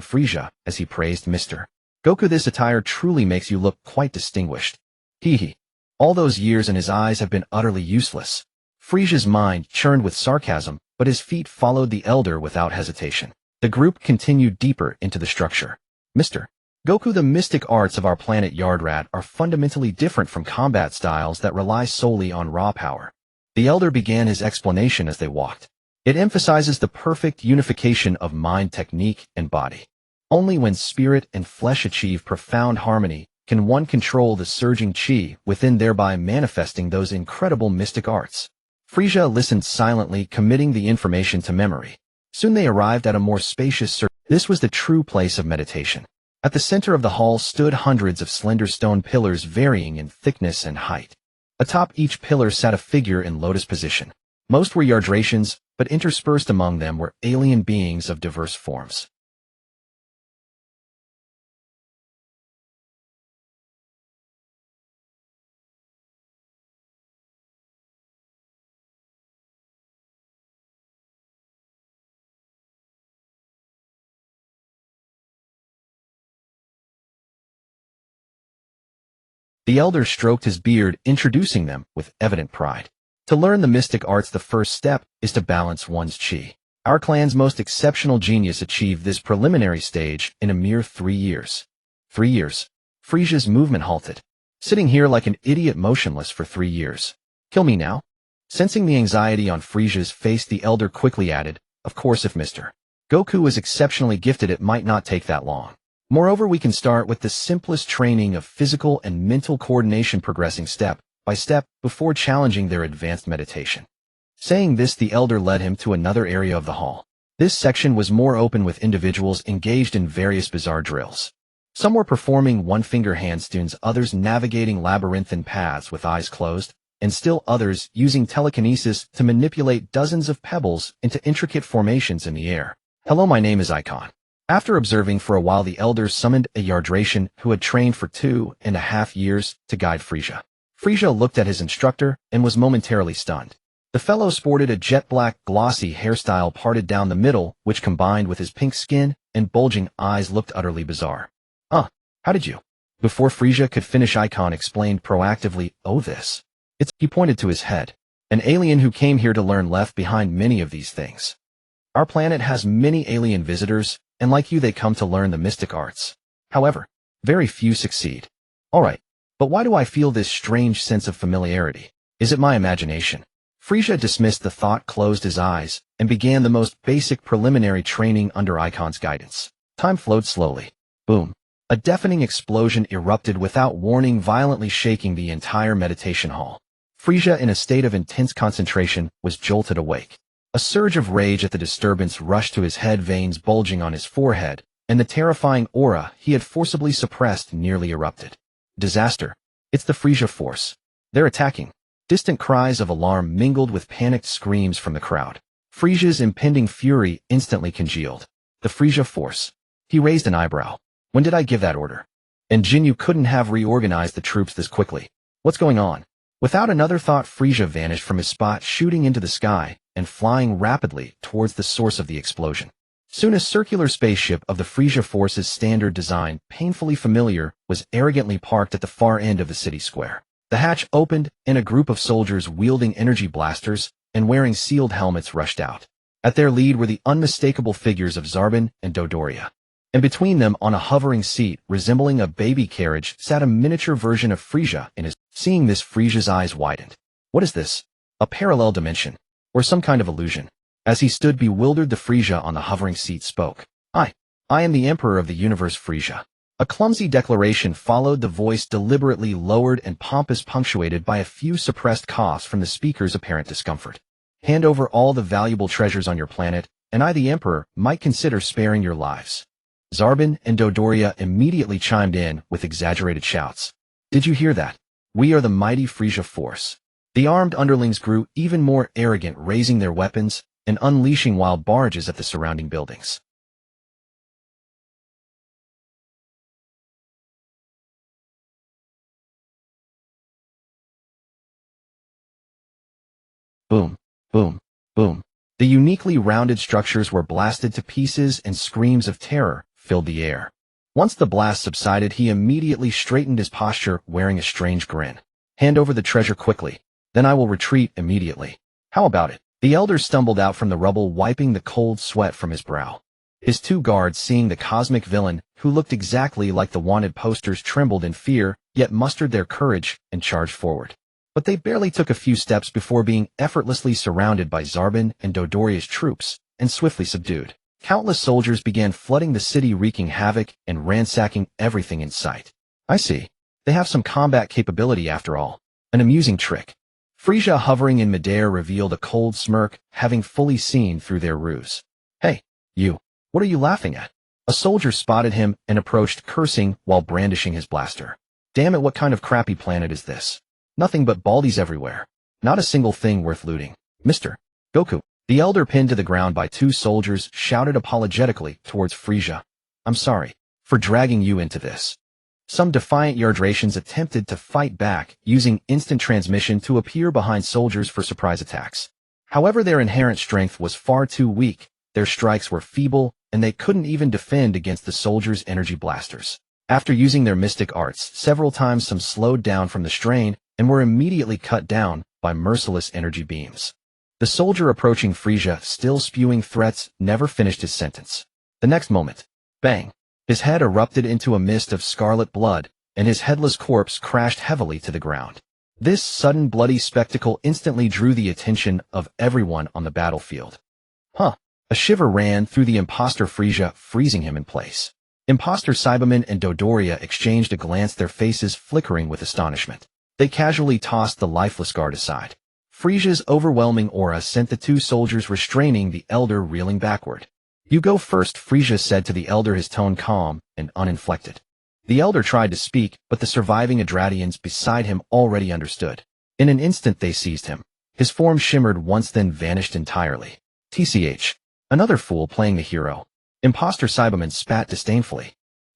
Frieza as he praised Mr. Goku. This attire truly makes you look quite distinguished. Hee hee. All those years and his eyes have been utterly useless. Frieza's mind churned with sarcasm, but his feet followed the elder without hesitation. The group continued deeper into the structure. Mr. Goku, the mystic arts of our planet Yardrat are fundamentally different from combat styles that rely solely on raw power. The elder began his explanation as they walked. It emphasizes the perfect unification of mind, technique, and body. Only when spirit and flesh achieve profound harmony can one control the surging chi within, thereby manifesting those incredible mystic arts. Frieza listened silently, committing the information to memory. Soon they arrived at a more spacious This was the true place of meditation. At the center of the hall stood hundreds of slender stone pillars varying in thickness and height. Atop each pillar sat a figure in lotus position. Most were Yardratians, but interspersed among them were alien beings of diverse forms. The elder stroked his beard, introducing them with evident pride. To learn the mystic arts, the first step is to balance one's chi. Our clan's most exceptional genius achieved this preliminary stage in a mere 3 years. 3 years. Frieza's movement halted. Sitting here like an idiot motionless for 3 years. Kill me now? Sensing the anxiety on Frieza's face, the elder quickly added, of course, if Mr. Goku is exceptionally gifted, it might not take that long. Moreover, we can start with the simplest training of physical and mental coordination, progressing step by step before challenging their advanced meditation. Saying this, the elder led him to another area of the hall. This section was more open, with individuals engaged in various bizarre drills. Some were performing one-finger handstands, others navigating labyrinthine paths with eyes closed, and still others using telekinesis to manipulate dozens of pebbles into intricate formations in the air. Hello, my name is Icon. After observing for a while, the elder summoned a Yardratian who had trained for 2.5 years to guide Frieza. Frieza looked at his instructor and was momentarily stunned. The fellow sported a jet-black, glossy hairstyle parted down the middle, which combined with his pink skin and bulging eyes looked utterly bizarre. How did you? Before Frieza could finish, Icon explained proactively, he pointed to his head. An alien who came here to learn left behind many of these things. Our planet has many alien visitors, and like you, they come to learn the mystic arts. However, very few succeed. Alright, but why do I feel this strange sense of familiarity? Is it my imagination? Frieza dismissed the thought, closed his eyes, and began the most basic preliminary training under Icon's guidance. Time flowed slowly. Boom. A deafening explosion erupted without warning, violently shaking the entire meditation hall. Frieza, in a state of intense concentration, was jolted awake. A surge of rage at the disturbance rushed to his head, veins bulging on his forehead, and the terrifying aura he had forcibly suppressed nearly erupted. Disaster. It's the Frieza force. They're attacking. Distant cries of alarm mingled with panicked screams from the crowd. Frieza's impending fury instantly congealed. The Frieza force. He raised an eyebrow. When did I give that order? And Jinyu couldn't have reorganized the troops this quickly. What's going on? Without another thought, Frieza vanished from his spot, shooting into the sky and flying rapidly towards the source of the explosion. Soon a circular spaceship of the Frieza Force's standard design, painfully familiar, was arrogantly parked at the far end of the city square. The hatch opened, and a group of soldiers wielding energy blasters and wearing sealed helmets rushed out. At their lead were the unmistakable figures of Zarbon and Dodoria. And between them, on a hovering seat resembling a baby carriage, sat a miniature version of Frieza in his. Seeing this, Frieza's eyes widened. What is this? A parallel dimension? Or some kind of illusion? As he stood bewildered, the Frieza on the hovering seat spoke. I am the Emperor of the Universe, Frieza. A clumsy declaration followed, the voice deliberately lowered and pompous, punctuated by a few suppressed coughs from the speaker's apparent discomfort. Hand over all the valuable treasures on your planet, and I, the Emperor, might consider sparing your lives. Zarbon and Dodoria immediately chimed in with exaggerated shouts. Did you hear that? We are the mighty Frieza force. The armed underlings grew even more arrogant, raising their weapons and unleashing wild barges at the surrounding buildings. Boom, boom, boom. The uniquely rounded structures were blasted to pieces, and screams of terror filled the air. Once the blast subsided, he immediately straightened his posture, wearing a strange grin. Hand over the treasure quickly. Then I will retreat immediately. How about it? The elder stumbled out from the rubble, wiping the cold sweat from his brow. His two guards, seeing the cosmic villain, who looked exactly like the wanted posters, trembled in fear, yet mustered their courage and charged forward. But they barely took a few steps before being effortlessly surrounded by Zarbon and Dodoria's troops, and swiftly subdued. Countless soldiers began flooding the city, wreaking havoc and ransacking everything in sight. I see. They have some combat capability after all. An amusing trick. Frieza, hovering in midair, revealed a cold smirk, having fully seen through their ruse. Hey, you. What are you laughing at? A soldier spotted him and approached, cursing while brandishing his blaster. Damn it, what kind of crappy planet is this? Nothing but baldies everywhere. Not a single thing worth looting. Mr. Goku. The elder, pinned to the ground by two soldiers, shouted apologetically towards Frieza. I'm sorry for dragging you into this. Some defiant Yardratians attempted to fight back, using instant transmission to appear behind soldiers for surprise attacks. However, their inherent strength was far too weak, their strikes were feeble, and they couldn't even defend against the soldiers' energy blasters. After using their mystic arts several times, some slowed down from the strain and were immediately cut down by merciless energy beams. The soldier approaching Frieza, still spewing threats, never finished his sentence. The next moment, bang! His head erupted into a mist of scarlet blood, and his headless corpse crashed heavily to the ground. This sudden bloody spectacle instantly drew the attention of everyone on the battlefield. Huh! A shiver ran through the imposter Frieza, freezing him in place. Imposter Cyberman and Dodoria exchanged a glance, their faces flickering with astonishment. They casually tossed the lifeless guard aside. Frieza's overwhelming aura sent the two soldiers restraining the elder reeling backward. You go first, Frieza said to the elder, his tone calm and uninflected. The elder tried to speak, but the surviving Adradians beside him already understood. In an instant they seized him. His form shimmered once, then vanished entirely. TCH. Another fool playing the hero. Imposter Cyberman spat disdainfully.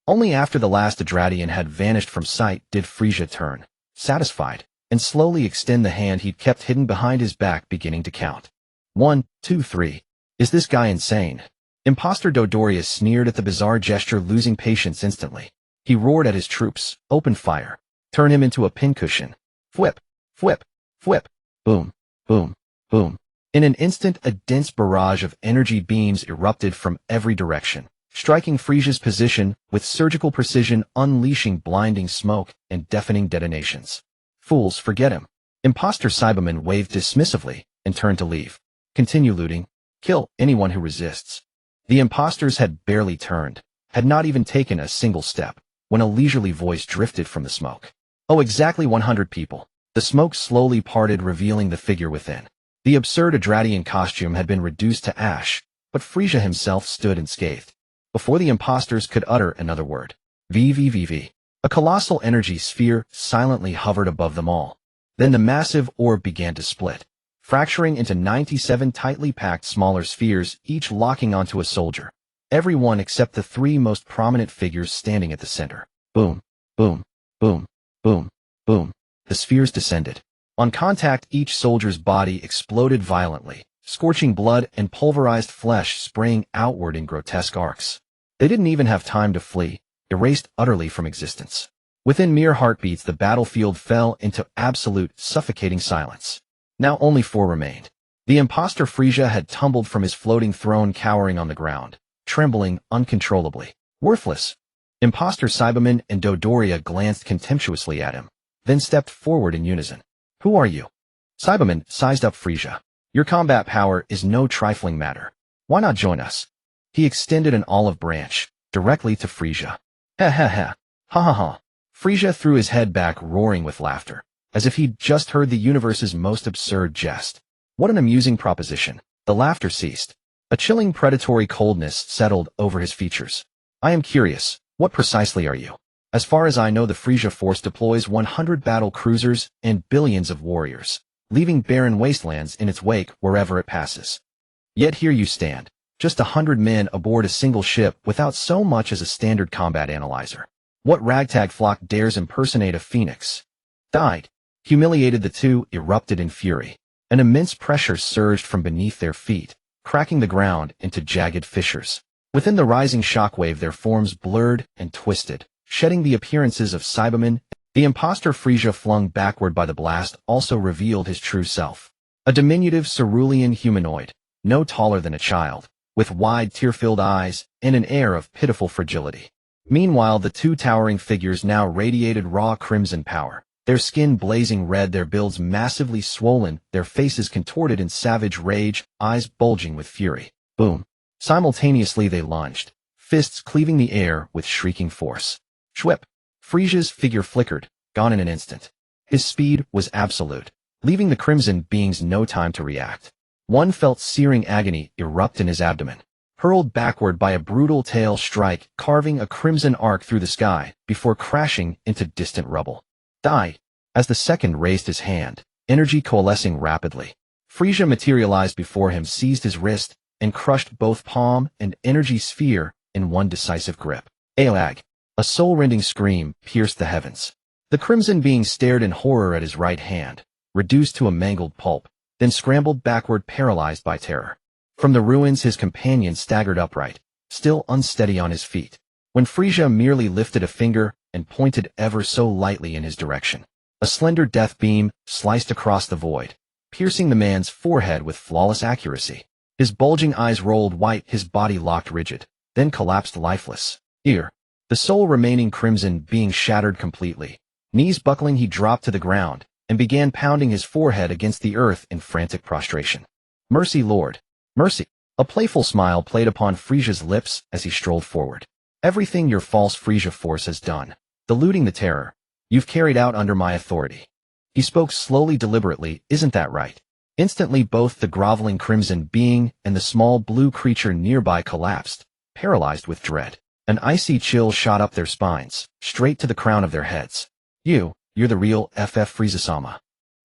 Only after the last Adradian had vanished from sight did Frieza turn, satisfied, and slowly extend the hand he'd kept hidden behind his back, beginning to count. 1, 2, 3. Is this guy insane? Imposter Dodoria sneered at the bizarre gesture, losing patience instantly. He roared at his troops, open fire. Turn him into a pincushion. Fwip, fwip, fwip. Boom, boom, boom. In an instant, a dense barrage of energy beams erupted from every direction, striking Frieza's position with surgical precision, unleashing blinding smoke and deafening detonations. Fools, forget him. Imposter Cyberman waved dismissively and turned to leave. Continue looting. Kill anyone who resists. The imposters had barely turned, had not even taken a single step, when a leisurely voice drifted from the smoke. Oh, exactly 100 people. The smoke slowly parted, revealing the figure within. The absurd Adradian costume had been reduced to ash, but Frieza himself stood unscathed. Before the imposters could utter another word, VVVV. A colossal energy sphere silently hovered above them all. Then the massive orb began to split, fracturing into 97 tightly packed smaller spheres, each locking onto a soldier. Every one except the three most prominent figures standing at the center. Boom, boom, boom, boom, boom. The spheres descended. On contact, each soldier's body exploded violently, scorching blood and pulverized flesh spraying outward in grotesque arcs. They didn't even have time to flee, erased utterly from existence. Within mere heartbeats, the battlefield fell into absolute, suffocating silence. Now only 4 remained. The imposter Frieza had tumbled from his floating throne, cowering on the ground, trembling uncontrollably. Worthless. Imposter Cyberman and Dodoria glanced contemptuously at him, then stepped forward in unison. Who are you? Cyberman sized up Frieza. Your combat power is no trifling matter. Why not join us? He extended an olive branch directly to Frieza. Ha ha ha. Ha ha ha. Frieza threw his head back, roaring with laughter, as if he'd just heard the universe's most absurd jest. What an amusing proposition. The laughter ceased. A chilling predatory coldness settled over his features. I am curious, what precisely are you? As far as I know, the Frieza force deploys 100 battle cruisers and billions of warriors, leaving barren wastelands in its wake wherever it passes. Yet here you stand, just 100 men aboard a single ship without so much as a standard combat analyzer. What ragtag flock dares impersonate a phoenix? Died. Humiliated, the two erupted in fury. An immense pressure surged from beneath their feet, cracking the ground into jagged fissures. Within the rising shockwave, their forms blurred and twisted, shedding the appearances of Cybermen. The imposter Frieza flung backward by the blast also revealed his true self. A diminutive cerulean humanoid, no taller than a child, with wide tear-filled eyes and an air of pitiful fragility. Meanwhile, the two towering figures now radiated raw crimson power, their skin blazing red, their builds massively swollen, their faces contorted in savage rage, eyes bulging with fury. Boom. Simultaneously they lunged, fists cleaving the air with shrieking force. Schwip. Frieza's figure flickered, gone in an instant. His speed was absolute, leaving the crimson beings no time to react. One felt searing agony erupt in his abdomen, hurled backward by a brutal tail strike, carving a crimson arc through the sky before crashing into distant rubble. Die. As the second raised his hand, energy coalescing rapidly, Frieza materialized before him, seized his wrist, and crushed both palm and energy sphere in one decisive grip. Alag. A soul-rending scream pierced the heavens. The crimson being stared in horror at his right hand, reduced to a mangled pulp, then scrambled backward, paralyzed by terror. From the ruins his companion staggered upright, still unsteady on his feet, when Frieza merely lifted a finger and pointed ever so lightly in his direction. A slender death beam sliced across the void, piercing the man's forehead with flawless accuracy. His bulging eyes rolled white, his body locked rigid, then collapsed lifeless. Here, the sole remaining crimson being shattered completely. Knees buckling, he dropped to the ground and began pounding his forehead against the earth in frantic prostration. Mercy, Lord. Mercy. A playful smile played upon Frieza's lips as he strolled forward. Everything your false Frieza force has done, diluting the terror, you've carried out under my authority. He spoke slowly, deliberately, isn't that right? Instantly both the groveling crimson being and the small blue creature nearby collapsed, paralyzed with dread. An icy chill shot up their spines, straight to the crown of their heads. You're the real Frieza-sama.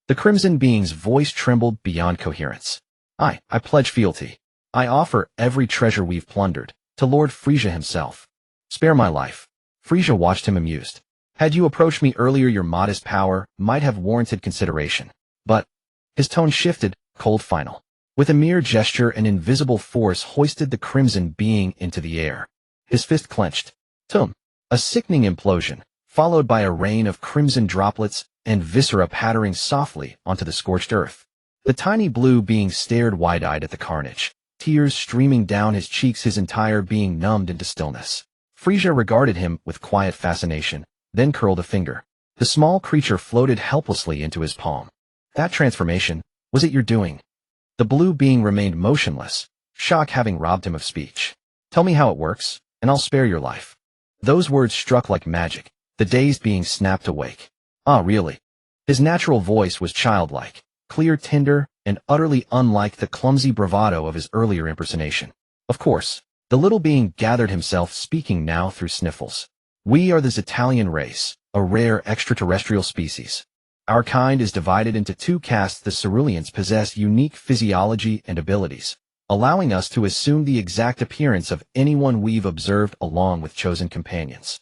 The crimson being's voice trembled beyond coherence. I pledge fealty. I offer every treasure we've plundered to Lord Frieza himself. Spare my life. Frieza watched him amused. Had you approached me earlier, your modest power might have warranted consideration. But his tone shifted, cold, final. With a mere gesture, an invisible force hoisted the crimson being into the air. His fist clenched. Tum. A sickening implosion, followed by a rain of crimson droplets and viscera pattering softly onto the scorched earth. The tiny blue being stared wide-eyed at the carnage, tears streaming down his cheeks, his entire being numbed into stillness. Frieza regarded him with quiet fascination, then curled a finger. The small creature floated helplessly into his palm. That transformation, was it your doing? The blue being remained motionless, shock having robbed him of speech. Tell me how it works, and I'll spare your life. Those words struck like magic, the dazed being snapped awake. Ah, really? His natural voice was childlike, clear, tender, and utterly unlike the clumsy bravado of his earlier impersonation. Of course, the little being gathered himself, speaking now through sniffles. We are the Zetalian race, a rare extraterrestrial species. Our kind is divided into two castes. The Ceruleans possess unique physiology and abilities, allowing us to assume the exact appearance of anyone we've observed along with chosen companions.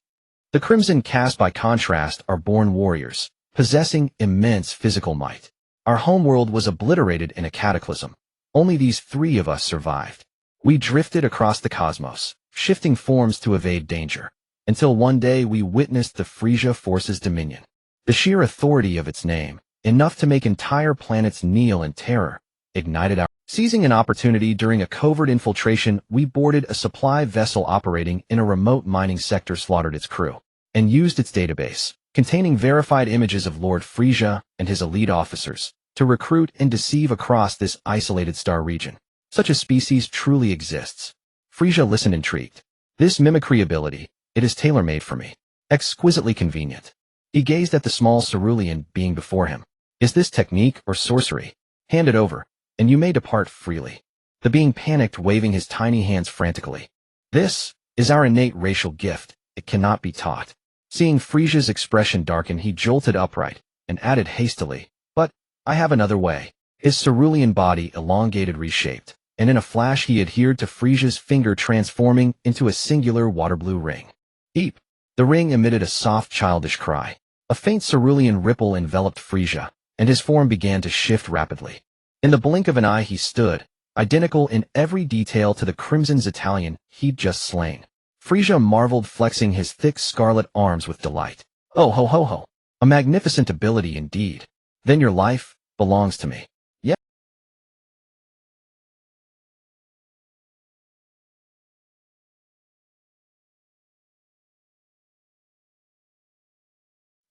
The Crimson caste, by contrast, are born warriors, possessing immense physical might. Our homeworld was obliterated in a cataclysm. Only these three of us survived. We drifted across the cosmos, shifting forms to evade danger, until one day we witnessed the Frieza force's dominion. The sheer authority of its name, enough to make entire planets kneel in terror, ignited our... Seizing an opportunity during a covert infiltration, we boarded a supply vessel operating in a remote mining sector, slaughtered its crew, and used its database, containing verified images of Lord Frieza and his elite officers, to recruit and deceive across this isolated star region. Such a species truly exists. Frieza listened, intrigued. This mimicry ability, it is tailor-made for me. Exquisitely convenient. He gazed at the small cerulean being before him. Is this technique or sorcery? Hand it over, and you may depart freely. The being panicked, waving his tiny hands frantically. This is our innate racial gift. It cannot be taught. Seeing Frieza's expression darken, he jolted upright and added hastily, but I have another way. His cerulean body elongated, reshaped, and in a flash he adhered to Frieza's finger, transforming into a singular water-blue ring. Eep! The ring emitted a soft, childish cry. A faint cerulean ripple enveloped Frieza, and his form began to shift rapidly. In the blink of an eye he stood, identical in every detail to the Crimson Zetalian he'd just slain. Frieza marveled, flexing his thick scarlet arms with delight. Oh ho ho ho! A magnificent ability indeed. Then your life belongs to me. Yeah.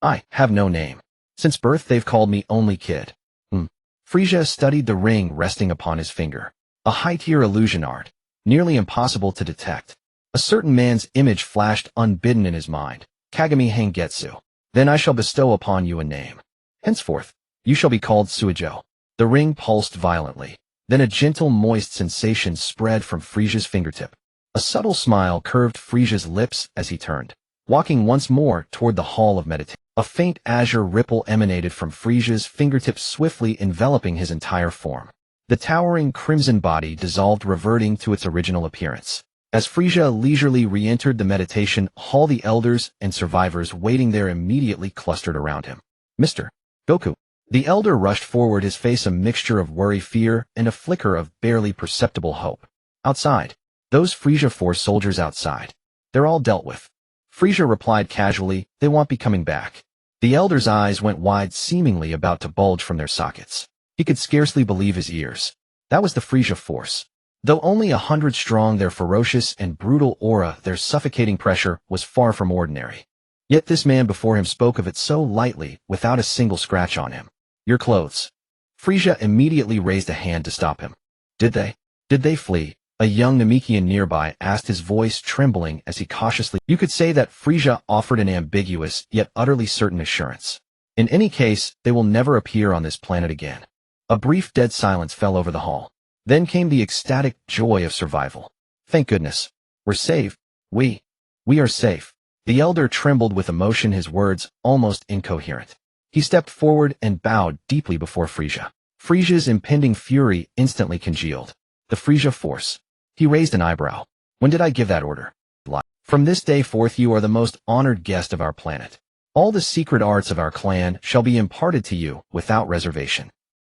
I have no name. Since birth they've called me only Kid. Frieza studied the ring resting upon his finger. A high-tier illusion art, nearly impossible to detect. A certain man's image flashed unbidden in his mind. Kagami Hangetsu. Then I shall bestow upon you a name. Henceforth, you shall be called Suijo. The ring pulsed violently. Then a gentle, moist sensation spread from Frieza's fingertip. A subtle smile curved Frieza's lips as he turned, walking once more toward the hall of meditation. A faint azure ripple emanated from Frieza's fingertips, swiftly enveloping his entire form. The towering crimson body dissolved, reverting to its original appearance. As Frieza leisurely re-entered the meditation hall, the elders and survivors waiting there immediately clustered around him. Mr. Goku. The elder rushed forward, his face a mixture of worry, fear, and a flicker of barely perceptible hope. Outside. Those Frieza Force soldiers outside. They're all dealt with. Frieza replied casually, they won't be coming back. The elder's eyes went wide, seemingly about to bulge from their sockets. He could scarcely believe his ears. That was the Frieza Force. Though only 100 strong, their ferocious and brutal aura, their suffocating pressure, was far from ordinary. Yet this man before him spoke of it so lightly, without a single scratch on him. Your clothes. Frieza immediately raised a hand to stop him. Did they flee? A young Namekian nearby asked, his voice trembling as he cautiously. You could say that Frieza offered an ambiguous, yet utterly certain assurance. In any case, they will never appear on this planet again. A brief dead silence fell over the hall. Then came the ecstatic joy of survival. Thank goodness. We're safe. We are safe. The elder trembled with emotion, his words almost incoherent. He stepped forward and bowed deeply before Frieza. Frieza's impending fury instantly congealed. The Frieza Force. He raised an eyebrow. When did I give that order? From this day forth you are the most honored guest of our planet. All the secret arts of our clan shall be imparted to you without reservation.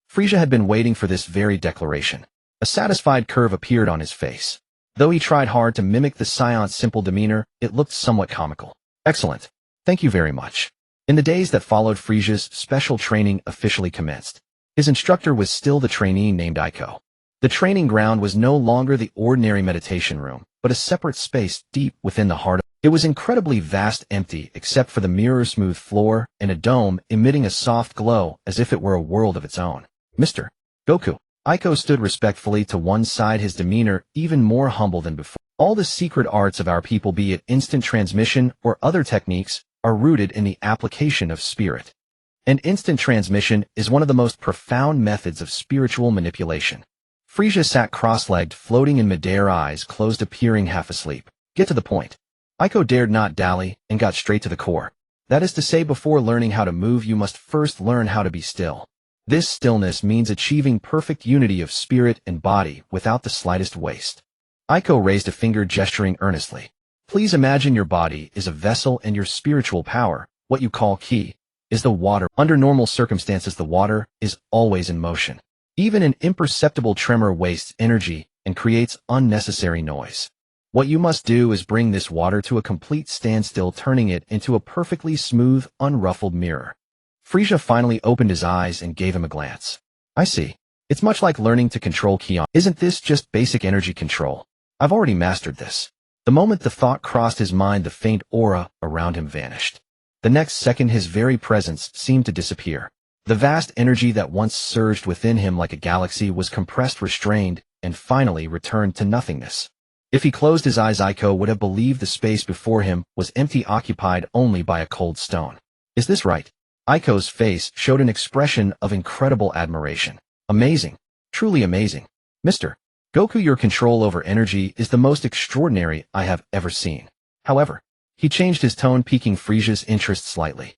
Frieza had been waiting for this very declaration. A satisfied curve appeared on his face. Though he tried hard to mimic the Saiyan's simple demeanor, it looked somewhat comical. Excellent. Thank you very much. In the days that followed, Frieza's special training officially commenced. His instructor was still the trainee named Aiko. The training ground was no longer the ordinary meditation room, but a separate space deep within the heart of it. It was incredibly vast, empty except for the mirror-smooth floor and a dome emitting a soft glow as if it were a world of its own. Mr. Goku. Aiko stood respectfully to one side, his demeanor even more humble than before. All the secret arts of our people, be it instant transmission or other techniques, are rooted in the application of spirit. And instant transmission is one of the most profound methods of spiritual manipulation. Frieza sat cross-legged, floating in midair, eyes closed, appearing half asleep. Get to the point. Aiko dared not dally and got straight to the core. That is to say, before learning how to move, you must first learn how to be still. This stillness means achieving perfect unity of spirit and body without the slightest waste. Aiko raised a finger, gesturing earnestly. Please imagine your body is a vessel and your spiritual power, what you call ki, is the water. Under normal circumstances, the water is always in motion. Even an imperceptible tremor wastes energy and creates unnecessary noise. What you must do is bring this water to a complete standstill, turning it into a perfectly smooth, unruffled mirror. Frieza finally opened his eyes and gave him a glance. I see. It's much like learning to control ki. Isn't this just basic energy control? I've already mastered this. The moment the thought crossed his mind, the faint aura around him vanished. The next second, his very presence seemed to disappear. The vast energy that once surged within him like a galaxy was compressed, restrained, and finally returned to nothingness. If he closed his eyes, Aiko would have believed the space before him was empty, occupied only by a cold stone. Is this right? Aiko's face showed an expression of incredible admiration. Amazing. Truly amazing. Mr. Goku, your control over energy is the most extraordinary I have ever seen. However, he changed his tone, piquing Frieza's interest slightly.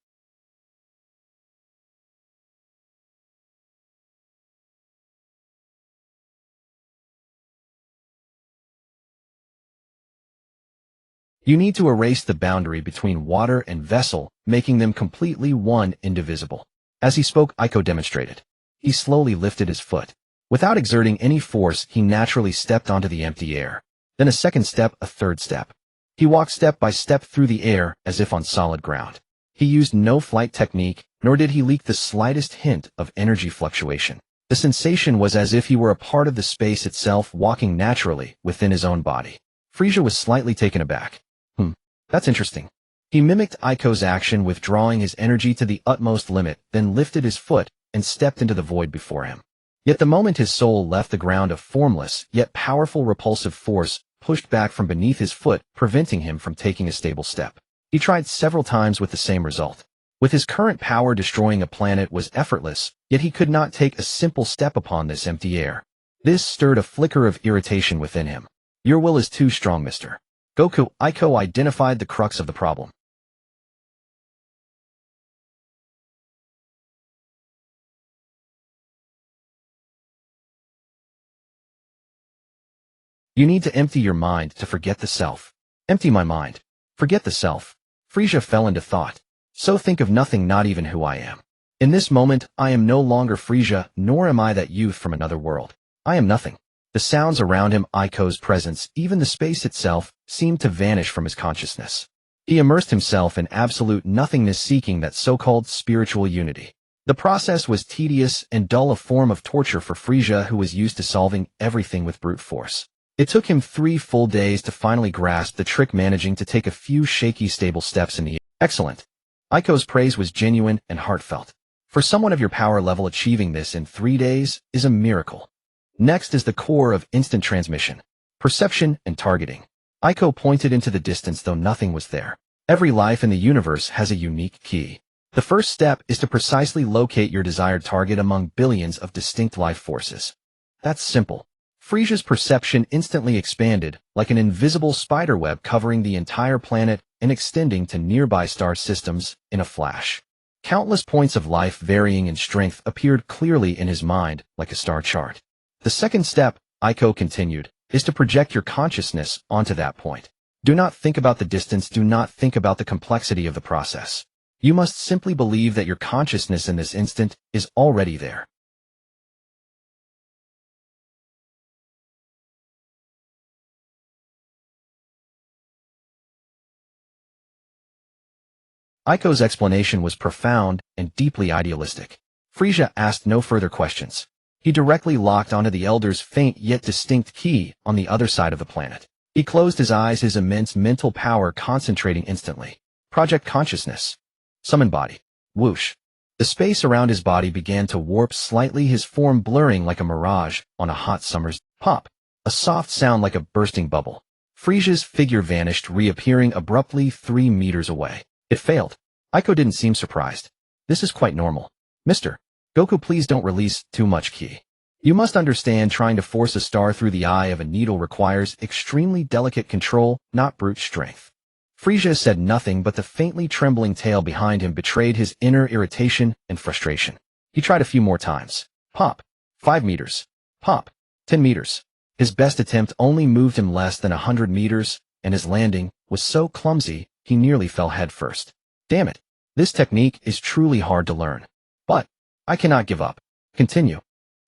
You need to erase the boundary between water and vessel, making them completely one, indivisible. As he spoke, Aiko demonstrated. He slowly lifted his foot. Without exerting any force, he naturally stepped onto the empty air. Then a second step, a third step. He walked step by step through the air as if on solid ground. He used no flight technique, nor did he leak the slightest hint of energy fluctuation. The sensation was as if he were a part of the space itself walking naturally within his own body. Frieza was slightly taken aback. That's interesting. He mimicked Aiko's action, withdrawing his energy to the utmost limit, then lifted his foot and stepped into the void before him. Yet the moment his soul left the ground, a formless, yet powerful repulsive force pushed back from beneath his foot, preventing him from taking a stable step. He tried several times with the same result. With his current power, destroying a planet was effortless, yet he could not take a simple step upon this empty air. This stirred a flicker of irritation within him. Your will is too strong, Mr. Goku. Aiko identified the crux of the problem. You need to empty your mind to forget the self. Empty my mind. Forget the self. Frieza fell into thought. So think of nothing, not even who I am. In this moment, I am no longer Frieza, nor am I that youth from another world. I am nothing. The sounds around him, Aiko's presence, even the space itself, seemed to vanish from his consciousness. He immersed himself in absolute nothingness, seeking that so-called spiritual unity. The process was tedious and dull, a form of torture for Frieza, who was used to solving everything with brute force. It took him 3 full days to finally grasp the trick, managing to take a few shaky, stable steps in the air. Excellent. Aiko's praise was genuine and heartfelt. For someone of your power level, achieving this in 3 days is a miracle. Next is the core of instant transmission, perception and targeting. Aiko pointed into the distance, though nothing was there. Every life in the universe has a unique key. The first step is to precisely locate your desired target among billions of distinct life forces. That's simple. Frieza's perception instantly expanded, like an invisible spiderweb covering the entire planet and extending to nearby star systems in a flash. Countless points of life varying in strength appeared clearly in his mind, like a star chart. The second step, Aiko continued, is to project your consciousness onto that point. Do not think about the distance, do not think about the complexity of the process. You must simply believe that your consciousness in this instant is already there. Aiko's explanation was profound and deeply idealistic. Frieza asked no further questions. He directly locked onto the Elder's faint yet distinct key on the other side of the planet. He closed his eyes, his immense mental power concentrating instantly. Project consciousness. Summon body. Whoosh. The space around his body began to warp slightly, his form blurring like a mirage on a hot summer's pop. A soft sound like a bursting bubble. Frieza's figure vanished, reappearing abruptly 3 meters away. It failed. Aiko didn't seem surprised. This is quite normal. Mr. Goku, please don't release too much ki. You must understand, trying to force a star through the eye of a needle requires extremely delicate control, not brute strength. Frieza said nothing, but the faintly trembling tail behind him betrayed his inner irritation and frustration. He tried a few more times. Pop. 5 meters. Pop. 10 meters. His best attempt only moved him less than 100 meters, and his landing was so clumsy, he nearly fell headfirst. Damn it. This technique is truly hard to learn. But I cannot give up. Continue.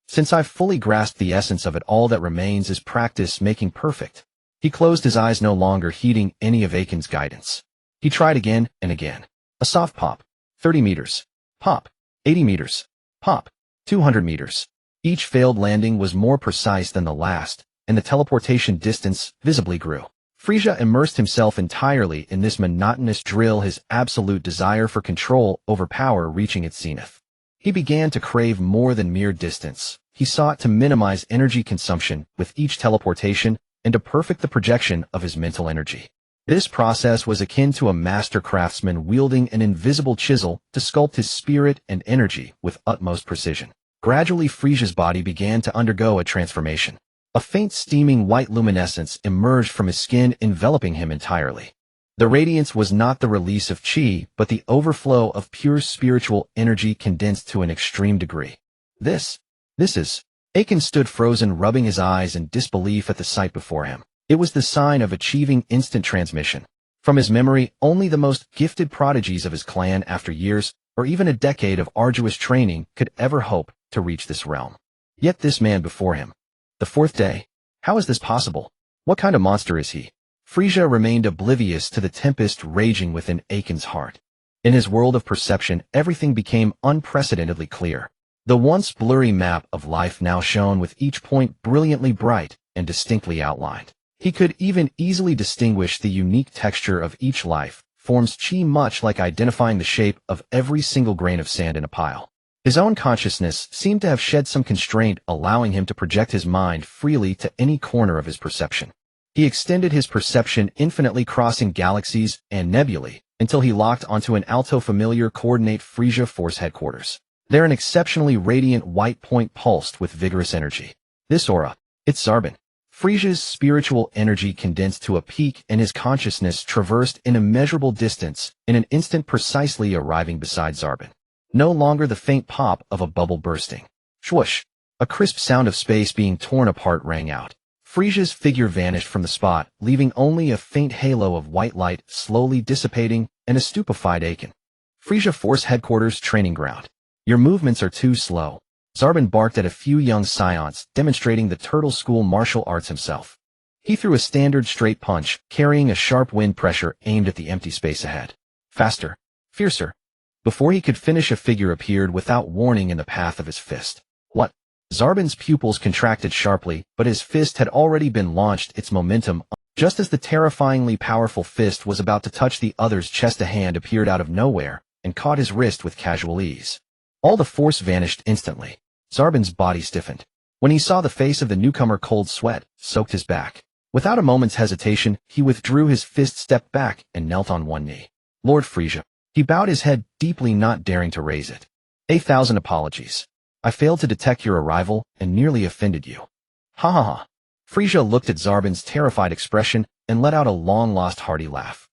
Since I've fully grasped the essence of it, all that remains is practice making perfect. He closed his eyes, no longer heeding any of Awaken's guidance. He tried again and again. A soft pop. 30 meters. Pop. 80 meters. Pop. 200 meters. Each failed landing was more precise than the last, and the teleportation distance visibly grew. Frieza immersed himself entirely in this monotonous drill, his absolute desire for control over power reaching its zenith. He began to crave more than mere distance. He sought to minimize energy consumption with each teleportation and to perfect the projection of his mental energy. This process was akin to a master craftsman wielding an invisible chisel to sculpt his spirit and energy with utmost precision. Gradually, Frieza's body began to undergo a transformation. A faint steaming white luminescence emerged from his skin, enveloping him entirely. The radiance was not the release of chi, but the overflow of pure spiritual energy condensed to an extreme degree. This is... Awaken stood frozen, rubbing his eyes in disbelief at the sight before him. It was the sign of achieving instant transmission. From his memory, only the most gifted prodigies of his clan, after years or even a decade of arduous training, could ever hope to reach this realm. Yet this man before him. The 4th day? How is this possible? What kind of monster is he? Frieza remained oblivious to the tempest raging within Awaken's heart. In his world of perception, everything became unprecedentedly clear. The once blurry map of life now shone with each point brilliantly bright and distinctly outlined. He could even easily distinguish the unique texture of each life, forms chi much like identifying the shape of every single grain of sand in a pile. His own consciousness seemed to have shed some constraint, allowing him to project his mind freely to any corner of his perception. He extended his perception infinitely, crossing galaxies and nebulae, until he locked onto an alto-familiar coordinate Frieza Force Headquarters. There an exceptionally radiant white point pulsed with vigorous energy. This aura, it's Zarbin. Frieza's spiritual energy condensed to a peak, and his consciousness traversed an immeasurable distance, in an instant precisely arriving beside Zarbin. No longer the faint pop of a bubble bursting. Swoosh! A crisp sound of space being torn apart rang out. Frieza's figure vanished from the spot, leaving only a faint halo of white light slowly dissipating, and a stupefied Aiken. Frieza Force Headquarters Training Ground. Your movements are too slow. Zarbin barked at a few young scions, demonstrating the turtle school martial arts himself. He threw a standard straight punch, carrying a sharp wind pressure aimed at the empty space ahead. Faster. Fiercer. Before he could finish, a figure appeared without warning in the path of his fist. What? Zarbin's pupils contracted sharply, but his fist had already been launched, its momentum. Just as the terrifyingly powerful fist was about to touch the other's chest, a hand appeared out of nowhere and caught his wrist with casual ease. All the force vanished instantly. Zarbin's body stiffened. When he saw the face of the newcomer, cold sweat soaked his back. Without a moment's hesitation, he withdrew his fist, stepped back, and knelt on one knee. Lord Frieza. He bowed his head deeply, not daring to raise it. 1,000 apologies. I failed to detect your arrival and nearly offended you. Ha ha ha. Frieza looked at Zarbin's terrified expression and let out a long-lost hearty laugh.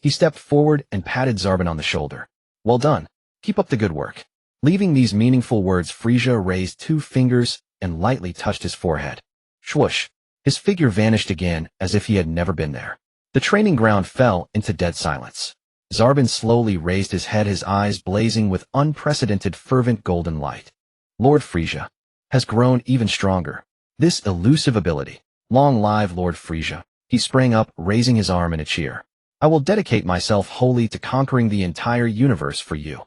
He stepped forward and patted Zarbin on the shoulder. Well done. Keep up the good work. Leaving these meaningful words, Frieza raised 2 fingers and lightly touched his forehead. Swoosh! His figure vanished again, as if he had never been there. The training ground fell into dead silence. Zarbin slowly raised his head, his eyes blazing with unprecedented fervent golden light. Lord Frieza has grown even stronger. This elusive ability. Long live Lord Frieza. He sprang up, raising his arm in a cheer. I will dedicate myself wholly to conquering the entire universe for you.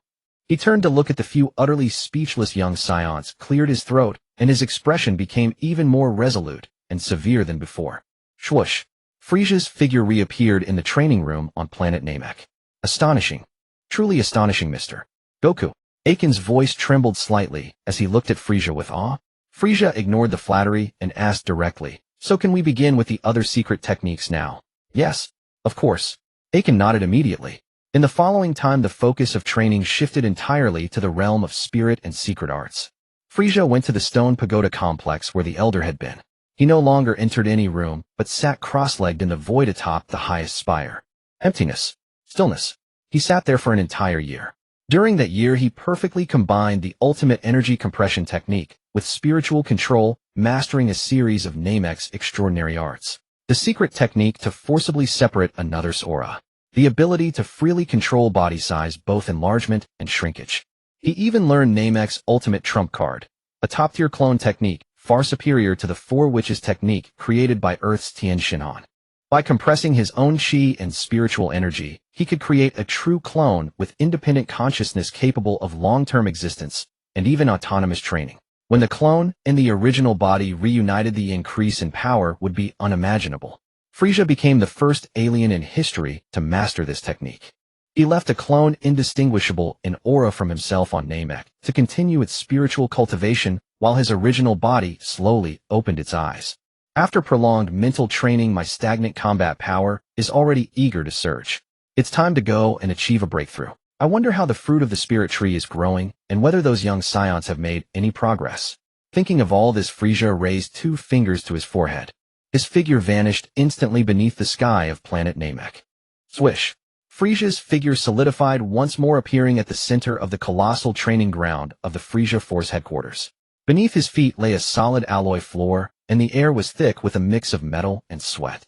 He turned to look at the few utterly speechless young scions, cleared his throat, and his expression became even more resolute and severe than before. Swoosh! Frieza's figure reappeared in the training room on planet Namek. Astonishing. Truly astonishing, Mr. Goku. Aiken's voice trembled slightly as he looked at Frieza with awe. Frieza ignored the flattery and asked directly, so can we begin with the other secret techniques now? Yes, of course. Aiken nodded immediately. In the following time, the focus of training shifted entirely to the realm of spirit and secret arts. Frieza went to the stone pagoda complex where the elder had been. He no longer entered any room, but sat cross-legged in the void atop the highest spire. Emptiness. Stillness. He sat there for an entire year. During that year, he perfectly combined the ultimate energy compression technique with spiritual control, mastering a series of Namek's extraordinary arts. The secret technique to forcibly separate another's aura. The ability to freely control body size, both enlargement and shrinkage. He even learned Namek's ultimate trump card, a top-tier clone technique, far superior to the Four Witches technique created by Earth's Tien Shinhan. By compressing his own chi and spiritual energy, he could create a true clone with independent consciousness capable of long-term existence and even autonomous training. When the clone and the original body reunited, the increase in power would be unimaginable. Frieza became the first alien in history to master this technique. He left a clone indistinguishable in aura from himself on Namek to continue its spiritual cultivation while his original body slowly opened its eyes. After prolonged mental training, my stagnant combat power is already eager to surge. It's time to go and achieve a breakthrough. I wonder how the fruit of the spirit tree is growing and whether those young scions have made any progress. Thinking of all this, Frieza raised 2 fingers to his forehead. His figure vanished instantly beneath the sky of planet Namek. Swish! Frieza's figure solidified once more, appearing at the center of the colossal training ground of the Frieza Force Headquarters. Beneath his feet lay a solid alloy floor, and the air was thick with a mix of metal and sweat.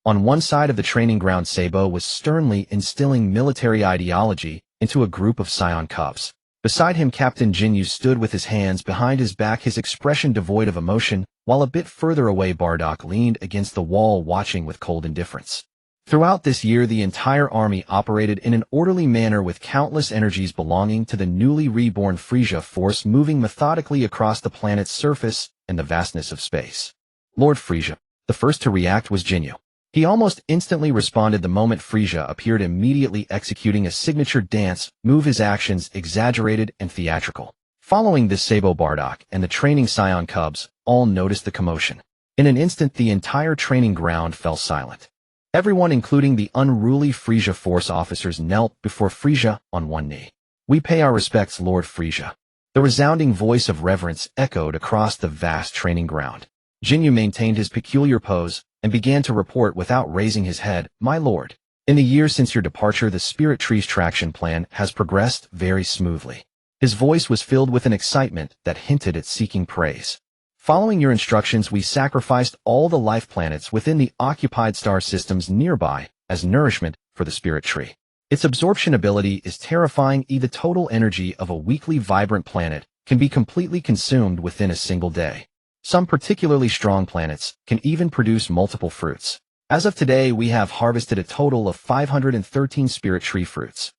On one side of the training ground, Sabo was sternly instilling military ideology into a group of scion cubs. Beside him, Captain Jinyu stood with his hands behind his back, his expression devoid of emotion, while a bit further away Bardock leaned against the wall watching with cold indifference. Throughout this year, the entire army operated in an orderly manner with countless energies belonging to the newly reborn Frieza force moving methodically across the planet's surface and the vastness of space. Lord Frieza. The first to react was Jinyu. He almost instantly responded the moment Frieza appeared, immediately executing a signature dance move, his actions exaggerated and theatrical. Following this, Sabo, Bardock, and the training Saiyan cubs all noticed the commotion. In an instant, the entire training ground fell silent. Everyone, including the unruly Frieza force officers, knelt before Frieza on one knee. "We pay our respects, Lord Frieza." The resounding voice of reverence echoed across the vast training ground. Jinyu maintained his peculiar pose and began to report without raising his head, "My lord, in the years since your departure, the Spirit Tree's traction plan has progressed very smoothly." His voice was filled with an excitement that hinted at seeking praise. "Following your instructions, we sacrificed all the life planets within the occupied star systems nearby as nourishment for the Spirit Tree. Its absorption ability is terrifying. The total energy of a weakly vibrant planet can be completely consumed within a single day. Some particularly strong planets can even produce multiple fruits. As of today, we have harvested a total of 513 Spirit Tree fruits."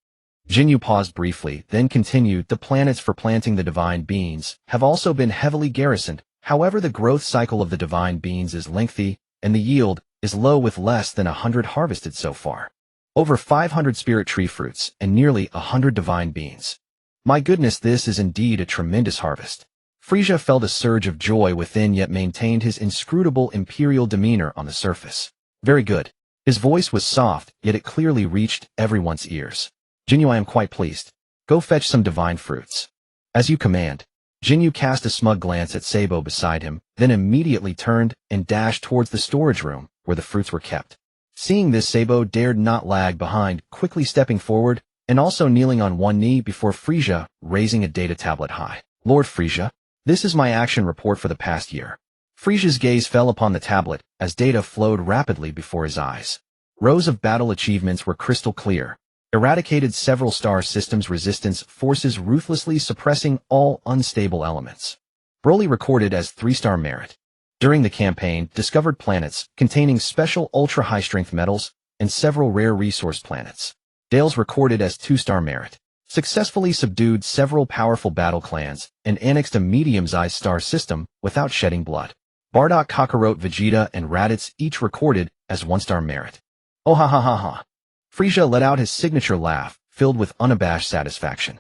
Jinyu paused briefly, then continued, "The planets for planting the divine beans have also been heavily garrisoned. However, the growth cycle of the divine beans is lengthy, and the yield is low, with less than 100 harvested so far. Over 500 Spirit Tree fruits and nearly 100 divine beans. My goodness, this is indeed a tremendous harvest." Frieza felt a surge of joy within, yet maintained his inscrutable imperial demeanor on the surface. "Very good." His voice was soft, yet it clearly reached everyone's ears. "Jinyu, I am quite pleased. Go fetch some divine fruits." "As you command." Jinyu cast a smug glance at Sabo beside him, then immediately turned and dashed towards the storage room where the fruits were kept. Seeing this, Sabo dared not lag behind, quickly stepping forward and also kneeling on one knee before Frieza, raising a data tablet high. "Lord Frieza, this is my action report for the past year." Frieza's gaze fell upon the tablet as data flowed rapidly before his eyes. Rows of battle achievements were crystal clear. Eradicated several star systems' resistance forces, ruthlessly suppressing all unstable elements. Broly recorded as 3-star merit. During the campaign, discovered planets containing special ultra-high-strength metals and several rare resource planets. Dale's recorded as 2-star merit. Successfully subdued several powerful battle clans and annexed a medium-sized star system without shedding blood. Bardock, Kakarot, Vegeta, and Raditz each recorded as 1-star merit. "Oh ha ha ha ha." Frieza let out his signature laugh, filled with unabashed satisfaction.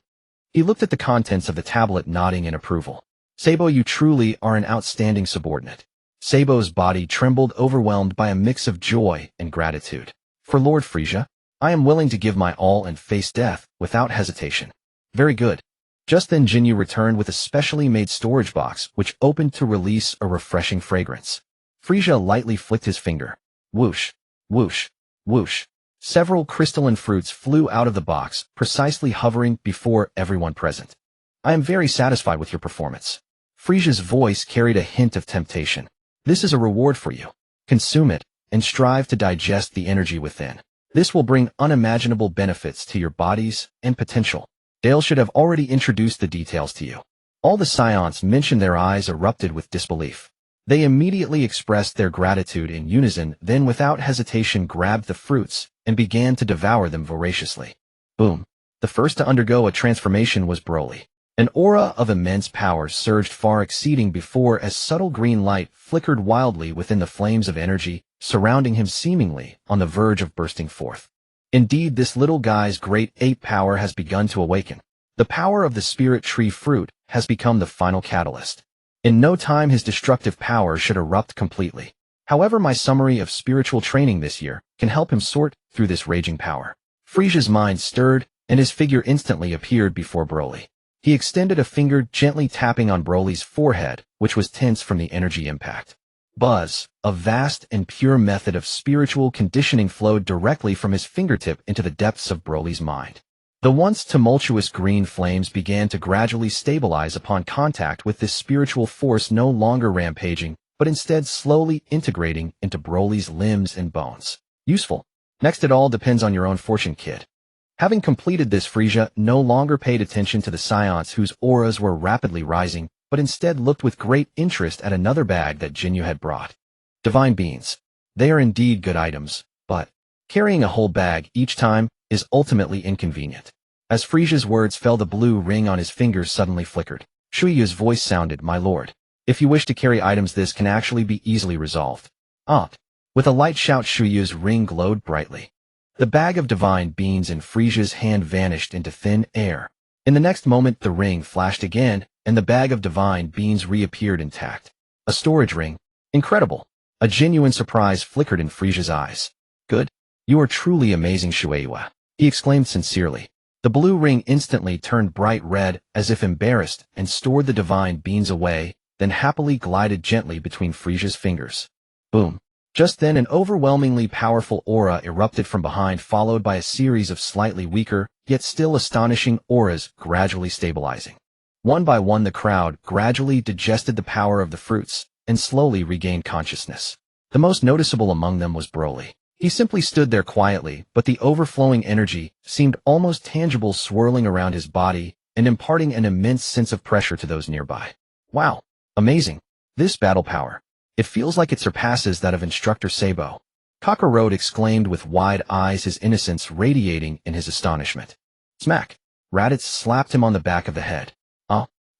He looked at the contents of the tablet, nodding in approval. "Sabo, you truly are an outstanding subordinate." Sabo's body trembled, overwhelmed by a mix of joy and gratitude. "For Lord Frieza, I am willing to give my all and face death without hesitation." "Very good." Just then Jinyu returned with a specially made storage box, which opened to release a refreshing fragrance. Frieza lightly flicked his finger. Whoosh, whoosh, whoosh. Several crystalline fruits flew out of the box, precisely hovering before everyone present. "I am very satisfied with your performance." Frieza's voice carried a hint of temptation. "This is a reward for you. Consume it, and strive to digest the energy within. This will bring unimaginable benefits to your bodies and potential." Dale should have already introduced the details to you. All the Saiyans mentioned, their eyes erupted with disbelief. They immediately expressed their gratitude in unison, then without hesitation grabbed the fruits and began to devour them voraciously. Boom. The first to undergo a transformation was Broly. An aura of immense power surged, far exceeding before, as subtle green light flickered wildly within the flames of energy, surrounding him, seemingly on the verge of bursting forth. Indeed, this little guy's great ape power has begun to awaken. The power of the Spirit Tree fruit has become the final catalyst. In no time, his destructive power should erupt completely. However, my summary of spiritual training this year can help him sort through this raging power. Frieza's mind stirred, and his figure instantly appeared before Broly. He extended a finger, gently tapping on Broly's forehead, which was tense from the energy impact. Buzz, a vast and pure method of spiritual conditioning, flowed directly from his fingertip into the depths of Broly's mind. The once tumultuous green flames began to gradually stabilize upon contact with this spiritual force, no longer rampaging, but instead slowly integrating into Broly's limbs and bones. Useful. Next, it all depends on your own fortune, kid. Having completed this, Frieza no longer paid attention to the Saiyans whose auras were rapidly rising, but instead looked with great interest at another bag that Jinyu had brought. Divine beans. They are indeed good items, but carrying a whole bag each time is ultimately inconvenient. As Frieza's words fell, the blue ring on his fingers suddenly flickered. Shuiyu's voice sounded, "My lord, if you wish to carry items, this can actually be easily resolved." With a light shout, Shuyu's ring glowed brightly. The bag of divine beans in Frieza's hand vanished into thin air. In the next moment, the ring flashed again, and the bag of divine beans reappeared intact. A storage ring? Incredible! A genuine surprise flickered in Frieza's eyes. "Good. You are truly amazing, Shueya," he exclaimed sincerely. The blue ring instantly turned bright red, as if embarrassed, and stored the divine beans away, then happily glided gently between Frieza's fingers. Boom. Just then, an overwhelmingly powerful aura erupted from behind, followed by a series of slightly weaker, yet still astonishing auras gradually stabilizing. One by one, the crowd gradually digested the power of the fruits and slowly regained consciousness. The most noticeable among them was Broly. He simply stood there quietly, but the overflowing energy seemed almost tangible, swirling around his body and imparting an immense sense of pressure to those nearby. "Wow. Amazing. This battle power. It feels like it surpasses that of Instructor Sabo," Kakarot exclaimed with wide eyes, his innocence radiating in his astonishment. Smack! Raditz slapped him on the back of the head.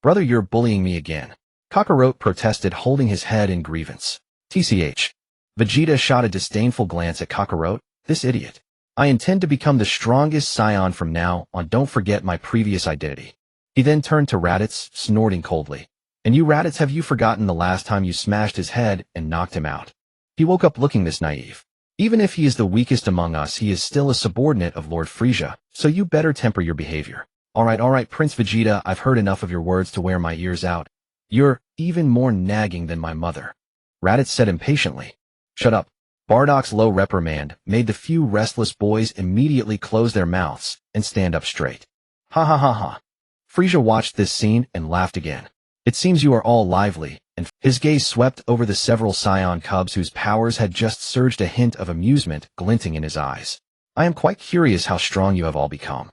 Brother, you're bullying me again," Kakarot protested, holding his head in grievance. "TCH. Vegeta shot a disdainful glance at Kakarot. "This idiot. I intend to become the strongest Saiyan from now on. Don't forget my previous identity." He then turned to Raditz, snorting coldly. "And you, Raditz, have you forgotten the last time you smashed his head and knocked him out?" He woke up looking this naive. "Even if he is the weakest among us, he is still a subordinate of Lord Frieza, so you better temper your behavior." All right, Prince Vegeta, I've heard enough of your words to wear my ears out. You're even more nagging than my mother," Raditz said impatiently. "Shut up." Bardock's low reprimand made the few restless boys immediately close their mouths and stand up straight. Ha ha ha ha. Frieza watched this scene and laughed again. "It seems you are all lively," and his gaze swept over the several Saiyan cubs whose powers had just surged, a hint of amusement glinting in his eyes. "I am quite curious how strong you have all become."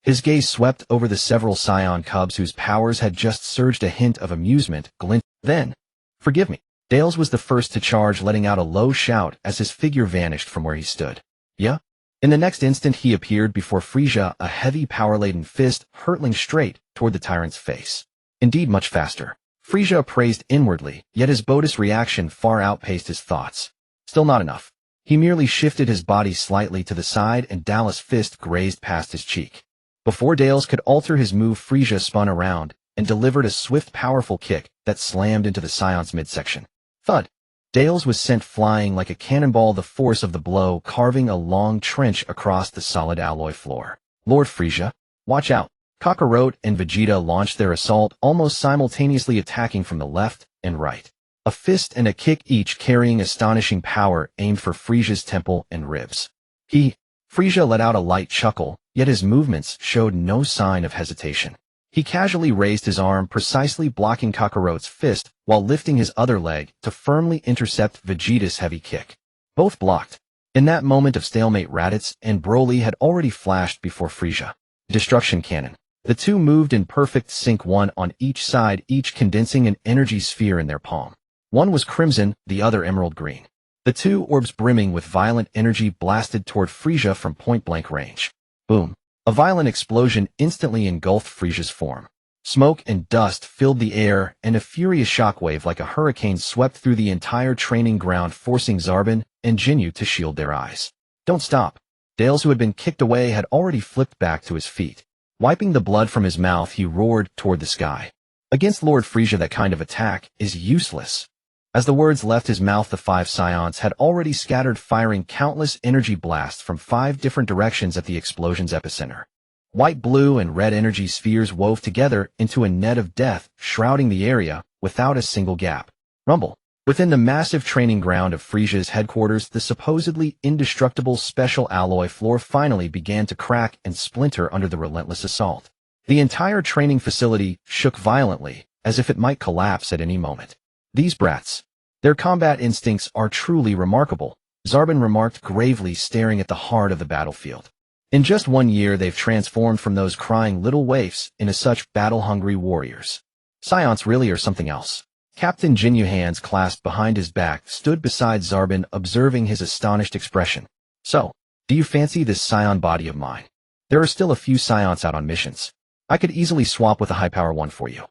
His gaze swept over the several Saiyan cubs whose powers had just surged, a hint of amusement glinting. Then, "Forgive me." Dales was the first to charge, letting out a low shout as his figure vanished from where he stood. "Yeah?" In the next instant, he appeared before Frieza, a heavy power-laden fist hurtling straight toward the tyrant's face. Indeed, much faster. Frieza appraised inwardly, yet his bodus reaction far outpaced his thoughts. Still not enough. He merely shifted his body slightly to the side and Dallas' fist grazed past his cheek. Before Dales could alter his move, Frieza spun around and delivered a swift, powerful kick that slammed into the Scion's midsection. Thud! Dales was sent flying like a cannonball, the force of the blow carving a long trench across the solid alloy floor. "Lord Frieza, watch out!" Kakarot and Vegeta launched their assault, almost simultaneously attacking from the left and right. A fist and a kick, each carrying astonishing power, aimed for Frieza's temple and ribs. Frieza let out a light chuckle, yet his movements showed no sign of hesitation. He casually raised his arm, precisely blocking Kakarot's fist, while lifting his other leg to firmly intercept Vegeta's heavy kick. Both blocked. In that moment of stalemate, Raditz and Broly had already flashed before Frieza. Destruction cannon. The two moved in perfect sync, one on each side, each condensing an energy sphere in their palm. One was crimson, the other emerald green. The two orbs, brimming with violent energy, blasted toward Frieza from point-blank range. Boom. A violent explosion instantly engulfed Frieza's form. Smoke and dust filled the air, and a furious shockwave like a hurricane swept through the entire training ground, forcing Zarbon and Jinyu to shield their eyes. "Don't stop." Dales, who had been kicked away, had already flipped back to his feet. Wiping the blood from his mouth, he roared toward the sky. "Against Lord Frieza, that kind of attack is useless." As the words left his mouth, the 5 Scions had already scattered, firing countless energy blasts from 5 different directions at the explosion's epicenter. White, blue, and red energy spheres wove together into a net of death, shrouding the area without a single gap. Rumble. Within the massive training ground of Frieza's headquarters, the supposedly indestructible special alloy floor finally began to crack and splinter under the relentless assault. The entire training facility shook violently, as if it might collapse at any moment. "These brats. Their combat instincts are truly remarkable," Zarbon remarked gravely, staring at the heart of the battlefield. In just 1 year, they've transformed from those crying little waifs into such battle-hungry warriors. Scions really are something else. Captain Jinyu, hands clasped behind his back, stood beside Zarbin, observing his astonished expression. So, do you fancy this Scion body of mine? There are still a few Scions out on missions. I could easily swap with a high-power one for you.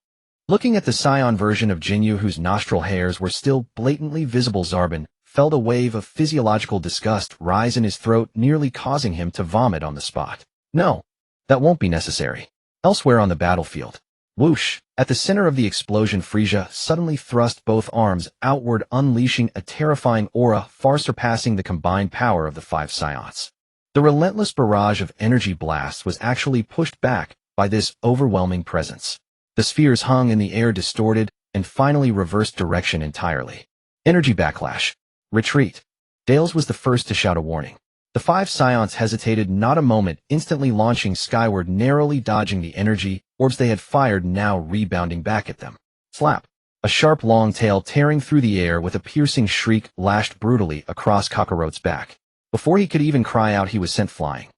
Looking at the Scion version of Jinyu, whose nostril hairs were still blatantly visible, Zarbin felt a wave of physiological disgust rise in his throat, nearly causing him to vomit on the spot. No, that won't be necessary. Elsewhere on the battlefield. Whoosh! At the center of the explosion, Frieza suddenly thrust both arms outward, unleashing a terrifying aura far surpassing the combined power of the 5 Scions. The relentless barrage of energy blasts was actually pushed back by this overwhelming presence. The spheres hung in the air, distorted, and finally reversed direction entirely. Energy backlash. Retreat. Dales was the first to shout a warning. The 5 Scions hesitated not a moment, instantly launching skyward, narrowly dodging the energy orbs they had fired, now rebounding back at them. Slap! A sharp long tail tearing through the air with a piercing shriek lashed brutally across Kakarot's back. Before he could even cry out, he was sent flying.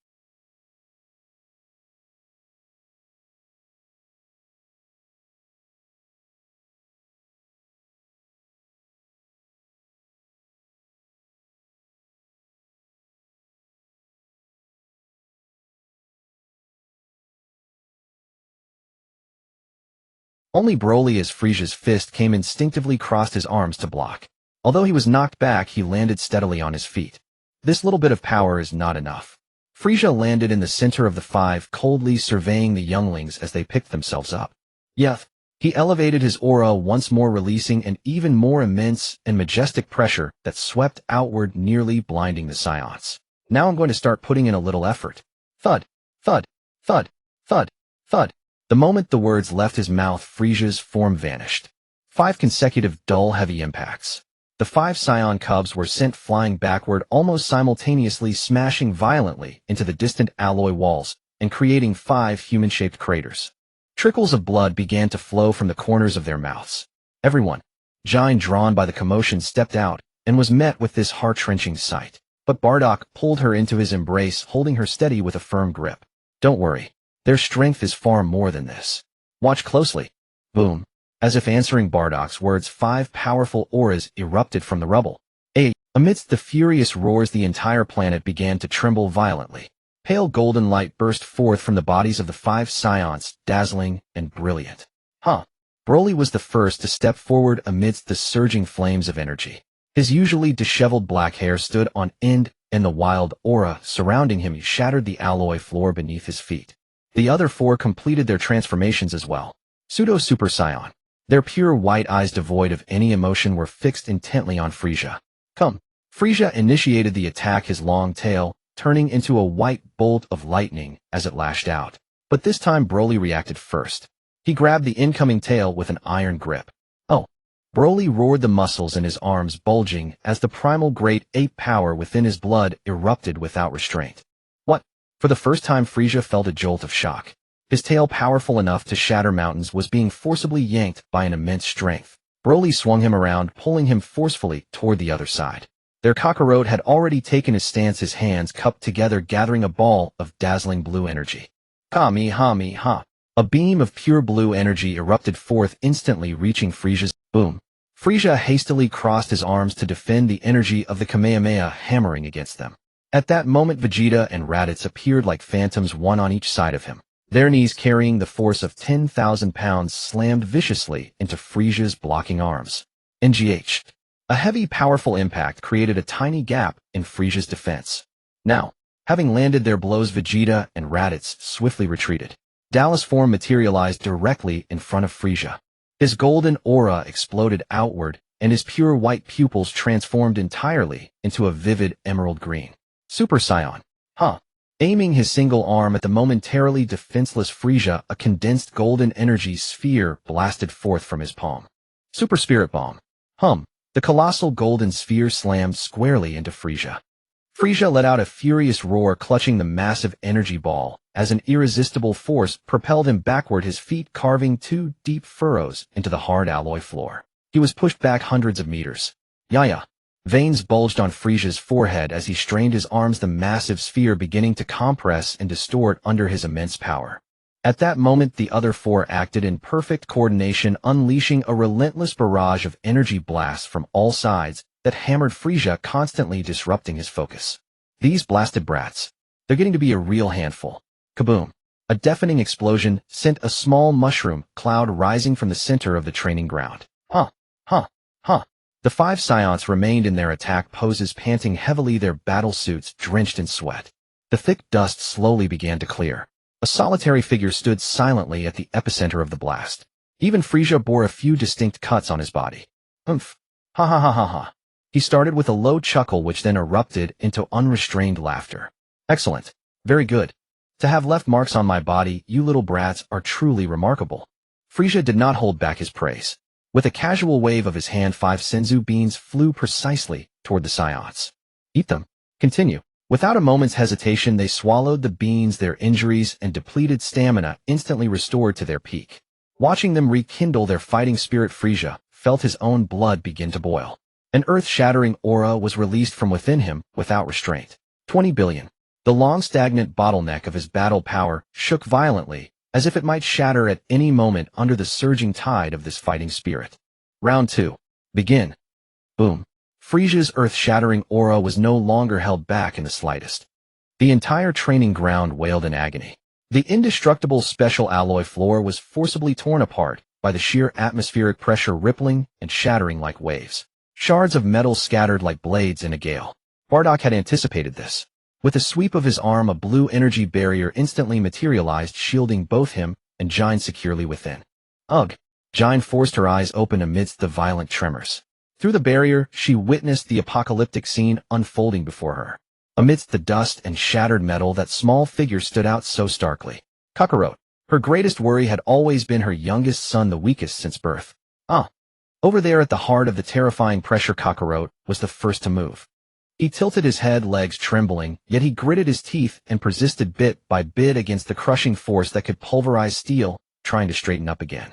Only Broly, as Frieza's fist came, instinctively crossed his arms to block. Although he was knocked back, he landed steadily on his feet. This little bit of power is not enough. Frieza landed in the center of the 5, coldly surveying the younglings as they picked themselves up. Yup. He elevated his aura once more, releasing an even more immense and majestic pressure that swept outward, nearly blinding the Scions. Now I'm going to start putting in a little effort. Thud, thud, thud, thud, thud. The moment the words left his mouth, Frieza's form vanished. 5 consecutive dull, heavy impacts. The 5 Scion cubs were sent flying backward, almost simultaneously smashing violently into the distant alloy walls and creating 5 human-shaped craters. Trickles of blood began to flow from the corners of their mouths. Everyone, Jine, drawn by the commotion, stepped out and was met with this heart-wrenching sight. But Bardock pulled her into his embrace, holding her steady with a firm grip. Don't worry. Their strength is far more than this. Watch closely. Boom. As if answering Bardock's words, 5 powerful auras erupted from the rubble. Amidst the furious roars, the entire planet began to tremble violently. Pale golden light burst forth from the bodies of the 5 Scions, dazzling and brilliant. Broly was the first to step forward amidst the surging flames of energy. His usually disheveled black hair stood on end, and the wild aura surrounding him shattered the alloy floor beneath his feet. The other 4 completed their transformations as well. Pseudo-Super Saiyan. Their pure white eyes, devoid of any emotion, were fixed intently on Frieza. Come. Frieza initiated the attack, his long tail turning into a white bolt of lightning as it lashed out. But this time Broly reacted first. He grabbed the incoming tail with an iron grip. Oh. Broly roared, the muscles in his arms bulging as the primal great ape power within his blood erupted without restraint. What? For the first time, Frieza felt a jolt of shock. His tail, powerful enough to shatter mountains, was being forcibly yanked by an immense strength. Broly swung him around, pulling him forcefully toward the other side. Their Kakarot had already taken his stance, his hands cupped together, gathering a ball of dazzling blue energy. Kamehameha! A beam of pure blue energy erupted forth, instantly reaching Frieza's. Boom! Frieza hastily crossed his arms to defend the energy of the Kamehameha hammering against them. At that moment, Vegeta and Raditz appeared like phantoms, one on each side of him. Their knees, carrying the force of 10,000 pounds, slammed viciously into Frieza's blocking arms. NGH. A heavy, powerful impact created a tiny gap in Frieza's defense. Now, having landed their blows, Vegeta and Raditz swiftly retreated. Dallas' form materialized directly in front of Frieza. His golden aura exploded outward, and his pure white pupils transformed entirely into a vivid emerald green. Super Saiyan. Aiming his single arm at the momentarily defenseless Frieza, a condensed golden energy sphere blasted forth from his palm. Super Spirit Bomb. The colossal golden sphere slammed squarely into Frieza. Frieza let out a furious roar, clutching the massive energy ball, as an irresistible force propelled him backward, his feet carving 2 deep furrows into the hard alloy floor. He was pushed back hundreds of meters. Yaya. Veins bulged on Frieza's forehead as he strained his arms, the massive sphere beginning to compress and distort under his immense power. At that moment, the other four acted in perfect coordination, unleashing a relentless barrage of energy blasts from all sides that hammered Frieza, constantly disrupting his focus. These blasted brats. They're getting to be a real handful. Kaboom! A deafening explosion sent a small mushroom cloud rising from the center of the training ground. Huh. The five Saiyans remained in their attack poses, panting heavily, their battle suits drenched in sweat. The thick dust slowly began to clear. A solitary figure stood silently at the epicenter of the blast. Even Frieza bore a few distinct cuts on his body. Oomph. Ha ha ha ha ha. He started with a low chuckle which then erupted into unrestrained laughter. Excellent. Very good. To have left marks on my body, you little brats are truly remarkable. Frieza did not hold back his praise. With a casual wave of his hand, 5 senzu beans flew precisely toward the Saiyans. Eat them. Continue. Without a moment's hesitation, they swallowed the beans, their injuries and depleted stamina instantly restored to their peak. Watching them rekindle their fighting spirit, Frieza felt his own blood begin to boil. An earth-shattering aura was released from within him without restraint. 20 billion. The long stagnant bottleneck of his battle power shook violently, as if it might shatter at any moment under the surging tide of this fighting spirit. Round 2. Begin. Boom. Frieza's earth-shattering aura was no longer held back in the slightest. The entire training ground wailed in agony. The indestructible special alloy floor was forcibly torn apart by the sheer atmospheric pressure, rippling and shattering like waves. Shards of metal scattered like blades in a gale. Bardock had anticipated this. With a sweep of his arm, a blue energy barrier instantly materialized, shielding both him and Jine securely within. Ugh! Jine forced her eyes open amidst the violent tremors. Through the barrier, she witnessed the apocalyptic scene unfolding before her. Amidst the dust and shattered metal, that small figure stood out so starkly. Kakarot. Her greatest worry had always been her youngest son, the weakest since birth. Over there at the heart of the terrifying pressure, Kakarot was the first to move. He tilted his head, legs trembling, yet he gritted his teeth and persisted bit by bit against the crushing force that could pulverize steel, trying to straighten up again.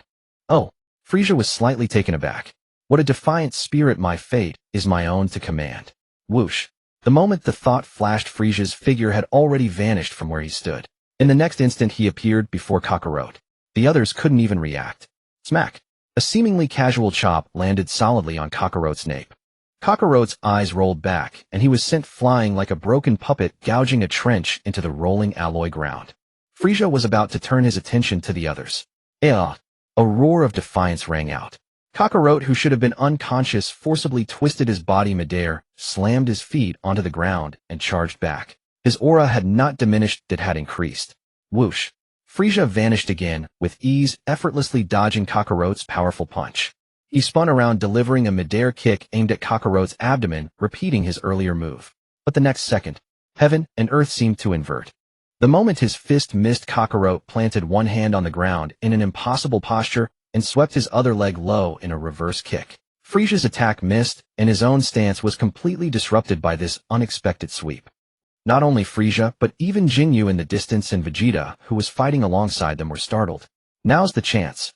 Oh, Frieza was slightly taken aback. What a defiant spirit! My fate is my own to command. Whoosh. The moment the thought flashed, Frieza's figure had already vanished from where he stood. In the next instant, he appeared before Kakarot. The others couldn't even react. Smack. A seemingly casual chop landed solidly on Kakarot's nape. Kakarot's eyes rolled back, and he was sent flying like a broken puppet, gouging a trench into the rolling alloy ground. Frieza was about to turn his attention to the others. A roar of defiance rang out. Kakarot, who should have been unconscious, forcibly twisted his body midair, slammed his feet onto the ground, and charged back. His aura had not diminished, it had increased. Whoosh. Frieza vanished again, with ease, effortlessly dodging Kakarot's powerful punch. He spun around, delivering a midair kick aimed at Kakarot's abdomen, repeating his earlier move. But the next second, heaven and earth seemed to invert. The moment his fist missed, Kakarot planted one hand on the ground in an impossible posture and swept his other leg low in a reverse kick. Frieza's attack missed, and his own stance was completely disrupted by this unexpected sweep. Not only Frieza, but even Jinyu in the distance and Vegeta, who was fighting alongside them, were startled. Now's the chance.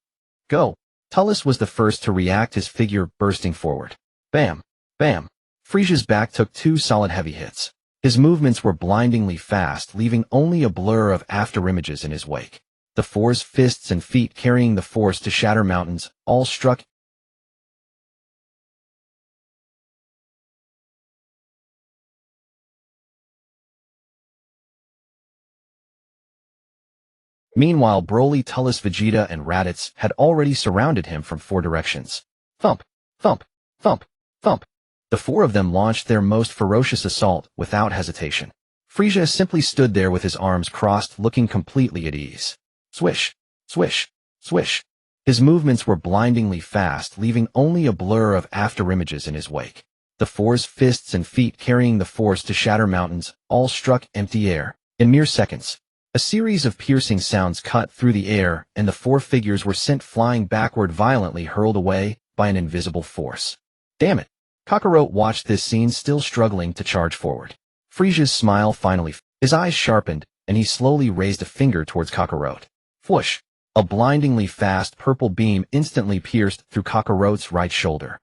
Go! Tullus was the first to react, his figure bursting forward. Bam! Bam! Frieza's back took 2 solid heavy hits. His movements were blindingly fast, leaving only a blur of afterimages in his wake. The 4's fists and feet, carrying the force to shatter mountains, all struck. Meanwhile, Broly, Tullus, Vegeta, and Raditz had already surrounded him from 4 directions. Thump! Thump! Thump! Thump! The 4 of them launched their most ferocious assault without hesitation. Frieza simply stood there with his arms crossed, looking completely at ease. Swish! Swish! Swish! His movements were blindingly fast, leaving only a blur of afterimages in his wake. The 4's fists and feet, carrying the force to shatter mountains, all struck empty air. In mere seconds, a series of piercing sounds cut through the air, and the 4 figures were sent flying backward, violently hurled away by an invisible force. Damn it! Kakarot watched this scene, still struggling to charge forward. Frieza's smile finally. His eyes sharpened, and he slowly raised a finger towards Kakarot. Whoosh! A blindingly fast purple beam instantly pierced through Kakarot's right shoulder.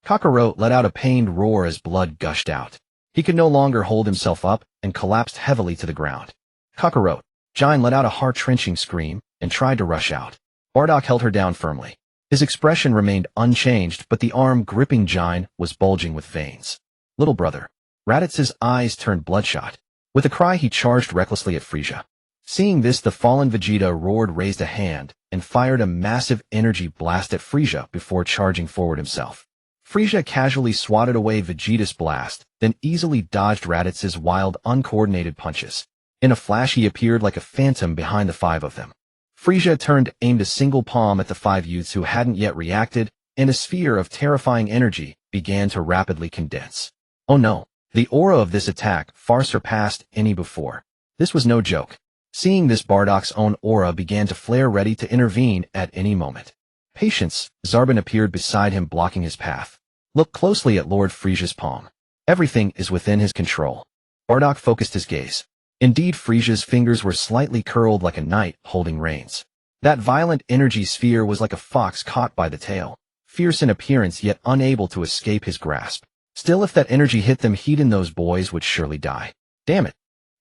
Kakarot let out a pained roar as blood gushed out. He could no longer hold himself up and collapsed heavily to the ground. Kakarot, Jine let out a heart-wrenching scream and tried to rush out. Bardock held her down firmly. His expression remained unchanged, but the arm gripping Jine was bulging with veins. Little brother. Raditz's eyes turned bloodshot. With a cry, he charged recklessly at Frieza. Seeing this, the fallen Vegeta raised a hand, and fired a massive energy blast at Frieza before charging forward himself. Frieza casually swatted away Vegeta's blast, then easily dodged Raditz's wild, uncoordinated punches. In a flash, he appeared like a phantom behind the five of them. Frieza aimed a single palm at the five youths who hadn't yet reacted, and a sphere of terrifying energy began to rapidly condense. Oh no, the aura of this attack far surpassed any before. This was no joke. Seeing this, Bardock's own aura began to flare, ready to intervene at any moment. Patience, Zarbon appeared beside him, blocking his path. Look closely at Lord Frieza's palm. Everything is within his control. Bardock focused his gaze. Indeed, Frieza's fingers were slightly curled like a knight holding reins. That violent energy sphere was like a fox caught by the tail, fierce in appearance yet unable to escape his grasp. Still, if that energy hit them, those boys would surely die. Damn it.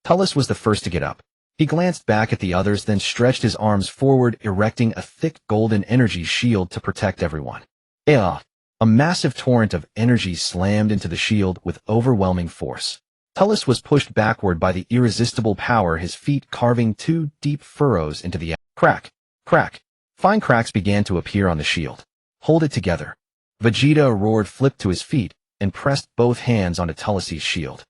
Tullus was the first to get up. He glanced back at the others, then stretched his arms forward, erecting a thick golden energy shield to protect everyone. A massive torrent of energy slammed into the shield with overwhelming force. Tullus was pushed backward by the irresistible power, his feet carving two deep furrows into the air. Crack, crack. Fine cracks began to appear on the shield. Hold it together. Vegeta roared, flipped to his feet, and pressed both hands onto Tullus's shield.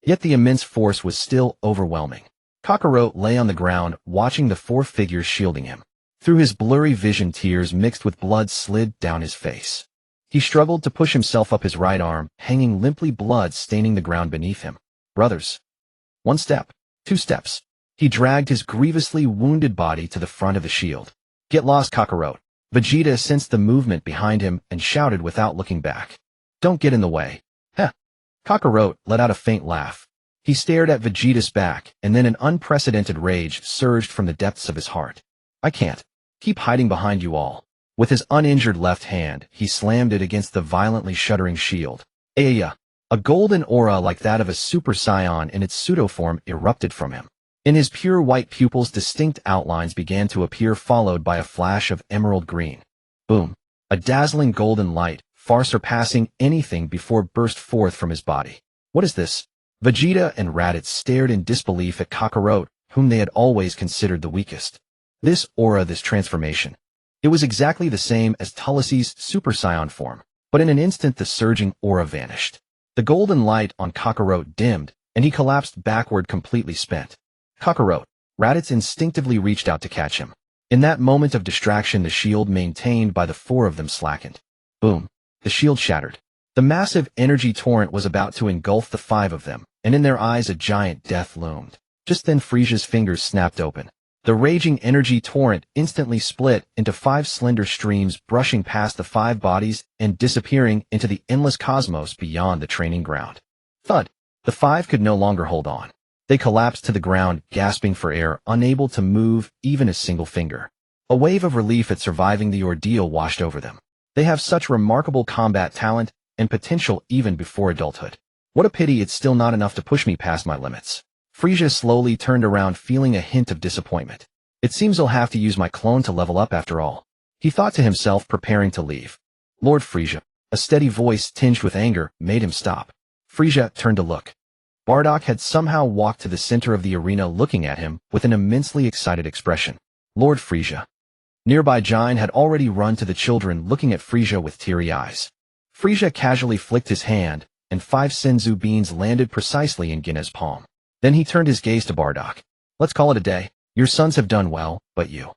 Yet the immense force was still overwhelming. Kakarot lay on the ground, watching the four figures shielding him. Through his blurry vision, tears mixed with blood slid down his face. He struggled to push himself up, his right arm hanging limply, blood staining the ground beneath him. Brothers. 1 step. 2 steps. He dragged his grievously wounded body to the front of the shield. Get lost, Kakarot. Vegeta sensed the movement behind him and shouted without looking back. Don't get in the way. Heh. Kakarot let out a faint laugh. He stared at Vegeta's back, and then an unprecedented rage surged from the depths of his heart. I can't keep hiding behind you all. With his uninjured left hand, he slammed it against the violently shuddering shield. A golden aura like that of a Super Saiyan in its pseudo-form erupted from him. In his pure white pupils, distinct outlines began to appear, followed by a flash of emerald green. Boom. A dazzling golden light, far surpassing anything before, burst forth from his body. What is this? Vegeta and Raditz stared in disbelief at Kakarot, whom they had always considered the weakest. This aura, this transformation. It was exactly the same as Tullus's Super Saiyan form, but in an instant the surging aura vanished. The golden light on Kakarot dimmed, and he collapsed backward, completely spent. Kakarot. Raditz instinctively reached out to catch him. In that moment of distraction, the shield maintained by the four of them slackened. Boom. The shield shattered. The massive energy torrent was about to engulf the five of them, and in their eyes a giant death loomed. Just then Frieza's fingers snapped open. The raging energy torrent instantly split into 5 slender streams, brushing past the 5 bodies and disappearing into the endless cosmos beyond the training ground. Thud! The 5 could no longer hold on. They collapsed to the ground, gasping for air, unable to move even a single finger. A wave of relief at surviving the ordeal washed over them. They have such remarkable combat talent and potential even before adulthood. What a pity it's still not enough to push me past my limits. Frieza slowly turned around, feeling a hint of disappointment. It seems I'll have to use my clone to level up after all. He thought to himself, preparing to leave. Lord Frieza. A steady voice tinged with anger made him stop. Frieza turned to look. Bardock had somehow walked to the center of the arena, looking at him with an immensely excited expression. Lord Frieza. Nearby Jine had already run to the children, looking at Frieza with teary eyes. Frieza casually flicked his hand, and 5 senzu beans landed precisely in Ginna's palm. Then he turned his gaze to Bardock. Let's call it a day. Your sons have done well, but you.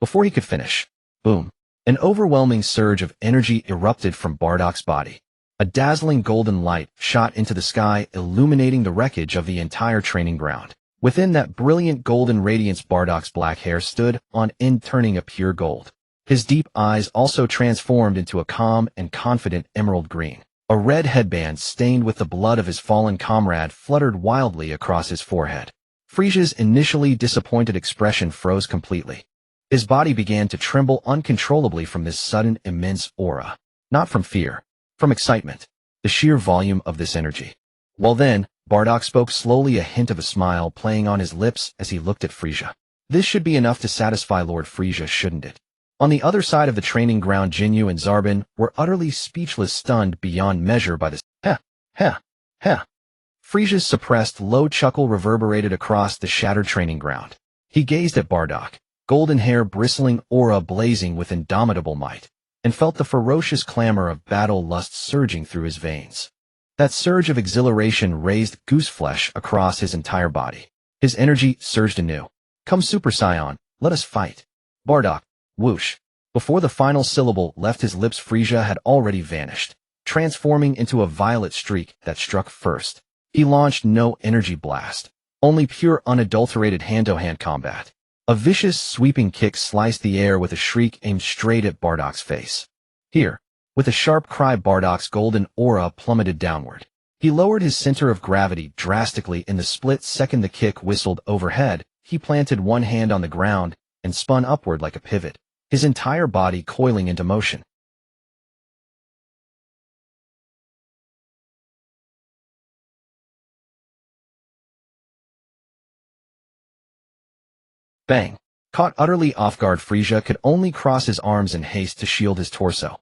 Before he could finish, boom, an overwhelming surge of energy erupted from Bardock's body. A dazzling golden light shot into the sky, illuminating the wreckage of the entire training ground. Within that brilliant golden radiance, Bardock's black hair stood on end, turning a pure gold. His deep eyes also transformed into a calm and confident emerald green. A red headband stained with the blood of his fallen comrade fluttered wildly across his forehead. Frieza's initially disappointed expression froze completely. His body began to tremble uncontrollably from this sudden, immense aura. Not from fear, from excitement. The sheer volume of this energy. Well then, Bardock spoke slowly, a hint of a smile playing on his lips as he looked at Frieza. This should be enough to satisfy Lord Frieza, shouldn't it? On the other side of the training ground, Jinyu and Zarbin were utterly speechless, stunned beyond measure by this. Heh. Frieza's suppressed low chuckle reverberated across the shattered training ground. He gazed at Bardock, golden hair bristling, aura blazing with indomitable might, and felt the ferocious clamor of battle lust surging through his veins. That surge of exhilaration raised gooseflesh across his entire body. His energy surged anew. Come Super Saiyan, let us fight. Bardock, whoosh. Before the final syllable left his lips, Frieza had already vanished, transforming into a violet streak that struck first. He launched no energy blast, only pure unadulterated hand-to-hand combat. A vicious, sweeping kick sliced the air with a shriek aimed straight at Bardock's face. Here, with a sharp cry, Bardock's golden aura plummeted downward. He lowered his center of gravity drastically. In the split second the kick whistled overhead, he planted one hand on the ground and spun upward like a pivot, his entire body coiling into motion. Bang! Caught utterly off guard, Frieza could only cross his arms in haste to shield his torso.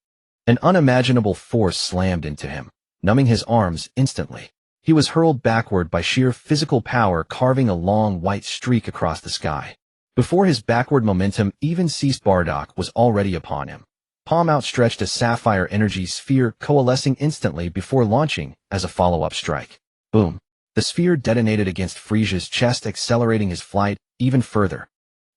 An unimaginable force slammed into him, numbing his arms instantly. He was hurled backward by sheer physical power, carving a long white streak across the sky. Before his backward momentum even ceased, Bardock was already upon him. Palm outstretched, a sapphire energy sphere coalescing instantly before launching as a follow-up strike. Boom! The sphere detonated against Frieza's chest, accelerating his flight even further.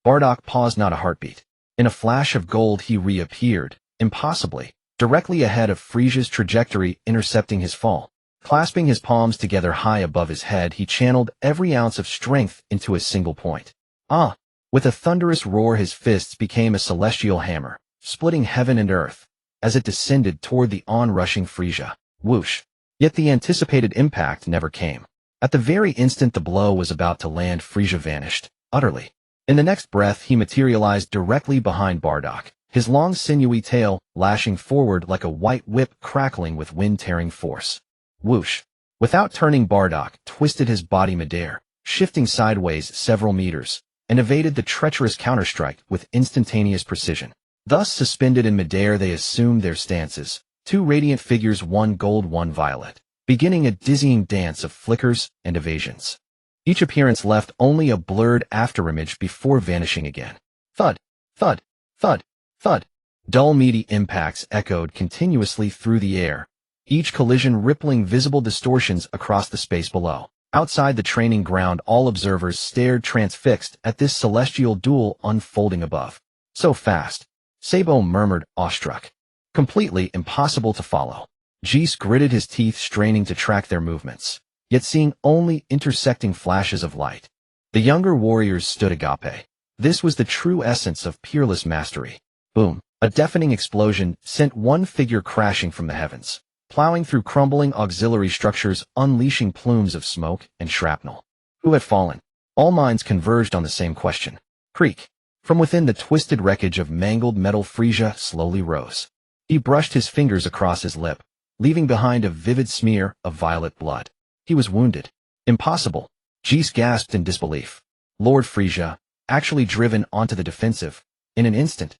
Bardock paused, not a heartbeat. In a flash of gold he reappeared, impossibly, directly ahead of Frieza's trajectory, intercepting his fall. Clasping his palms together high above his head, he channeled every ounce of strength into a single point. Ah! With a thunderous roar, his fists became a celestial hammer, splitting heaven and earth, as it descended toward the onrushing Frieza. Whoosh! Yet the anticipated impact never came. At the very instant the blow was about to land, Frieza vanished, utterly. In the next breath he materialized directly behind Bardock, his long sinewy tail lashing forward like a white whip, crackling with wind-tearing force. Whoosh! Without turning, Bardock twisted his body midair, shifting sideways several meters, and evaded the treacherous counterstrike with instantaneous precision. Thus suspended in midair they assumed their stances, two radiant figures, one gold, one violet, beginning a dizzying dance of flickers and evasions. Each appearance left only a blurred afterimage before vanishing again. Thud, thud, thud, thud. Dull, meaty impacts echoed continuously through the air, each collision rippling visible distortions across the space below. Outside the training ground, all observers stared transfixed at this celestial duel unfolding above. So fast, Sabo murmured, awestruck. Completely impossible to follow. Jis gritted his teeth, straining to track their movements, yet seeing only intersecting flashes of light. The younger warriors stood agape. This was the true essence of peerless mastery. Boom! A deafening explosion sent one figure crashing from the heavens, plowing through crumbling auxiliary structures, unleashing plumes of smoke and shrapnel. Who had fallen? All minds converged on the same question. Creak! From within the twisted wreckage of mangled metal, Frieza slowly rose. He brushed his fingers across his lip, leaving behind a vivid smear of violet blood. He was wounded. Impossible! Jis gasped in disbelief. Lord Frieza, actually driven onto the defensive, in an instant.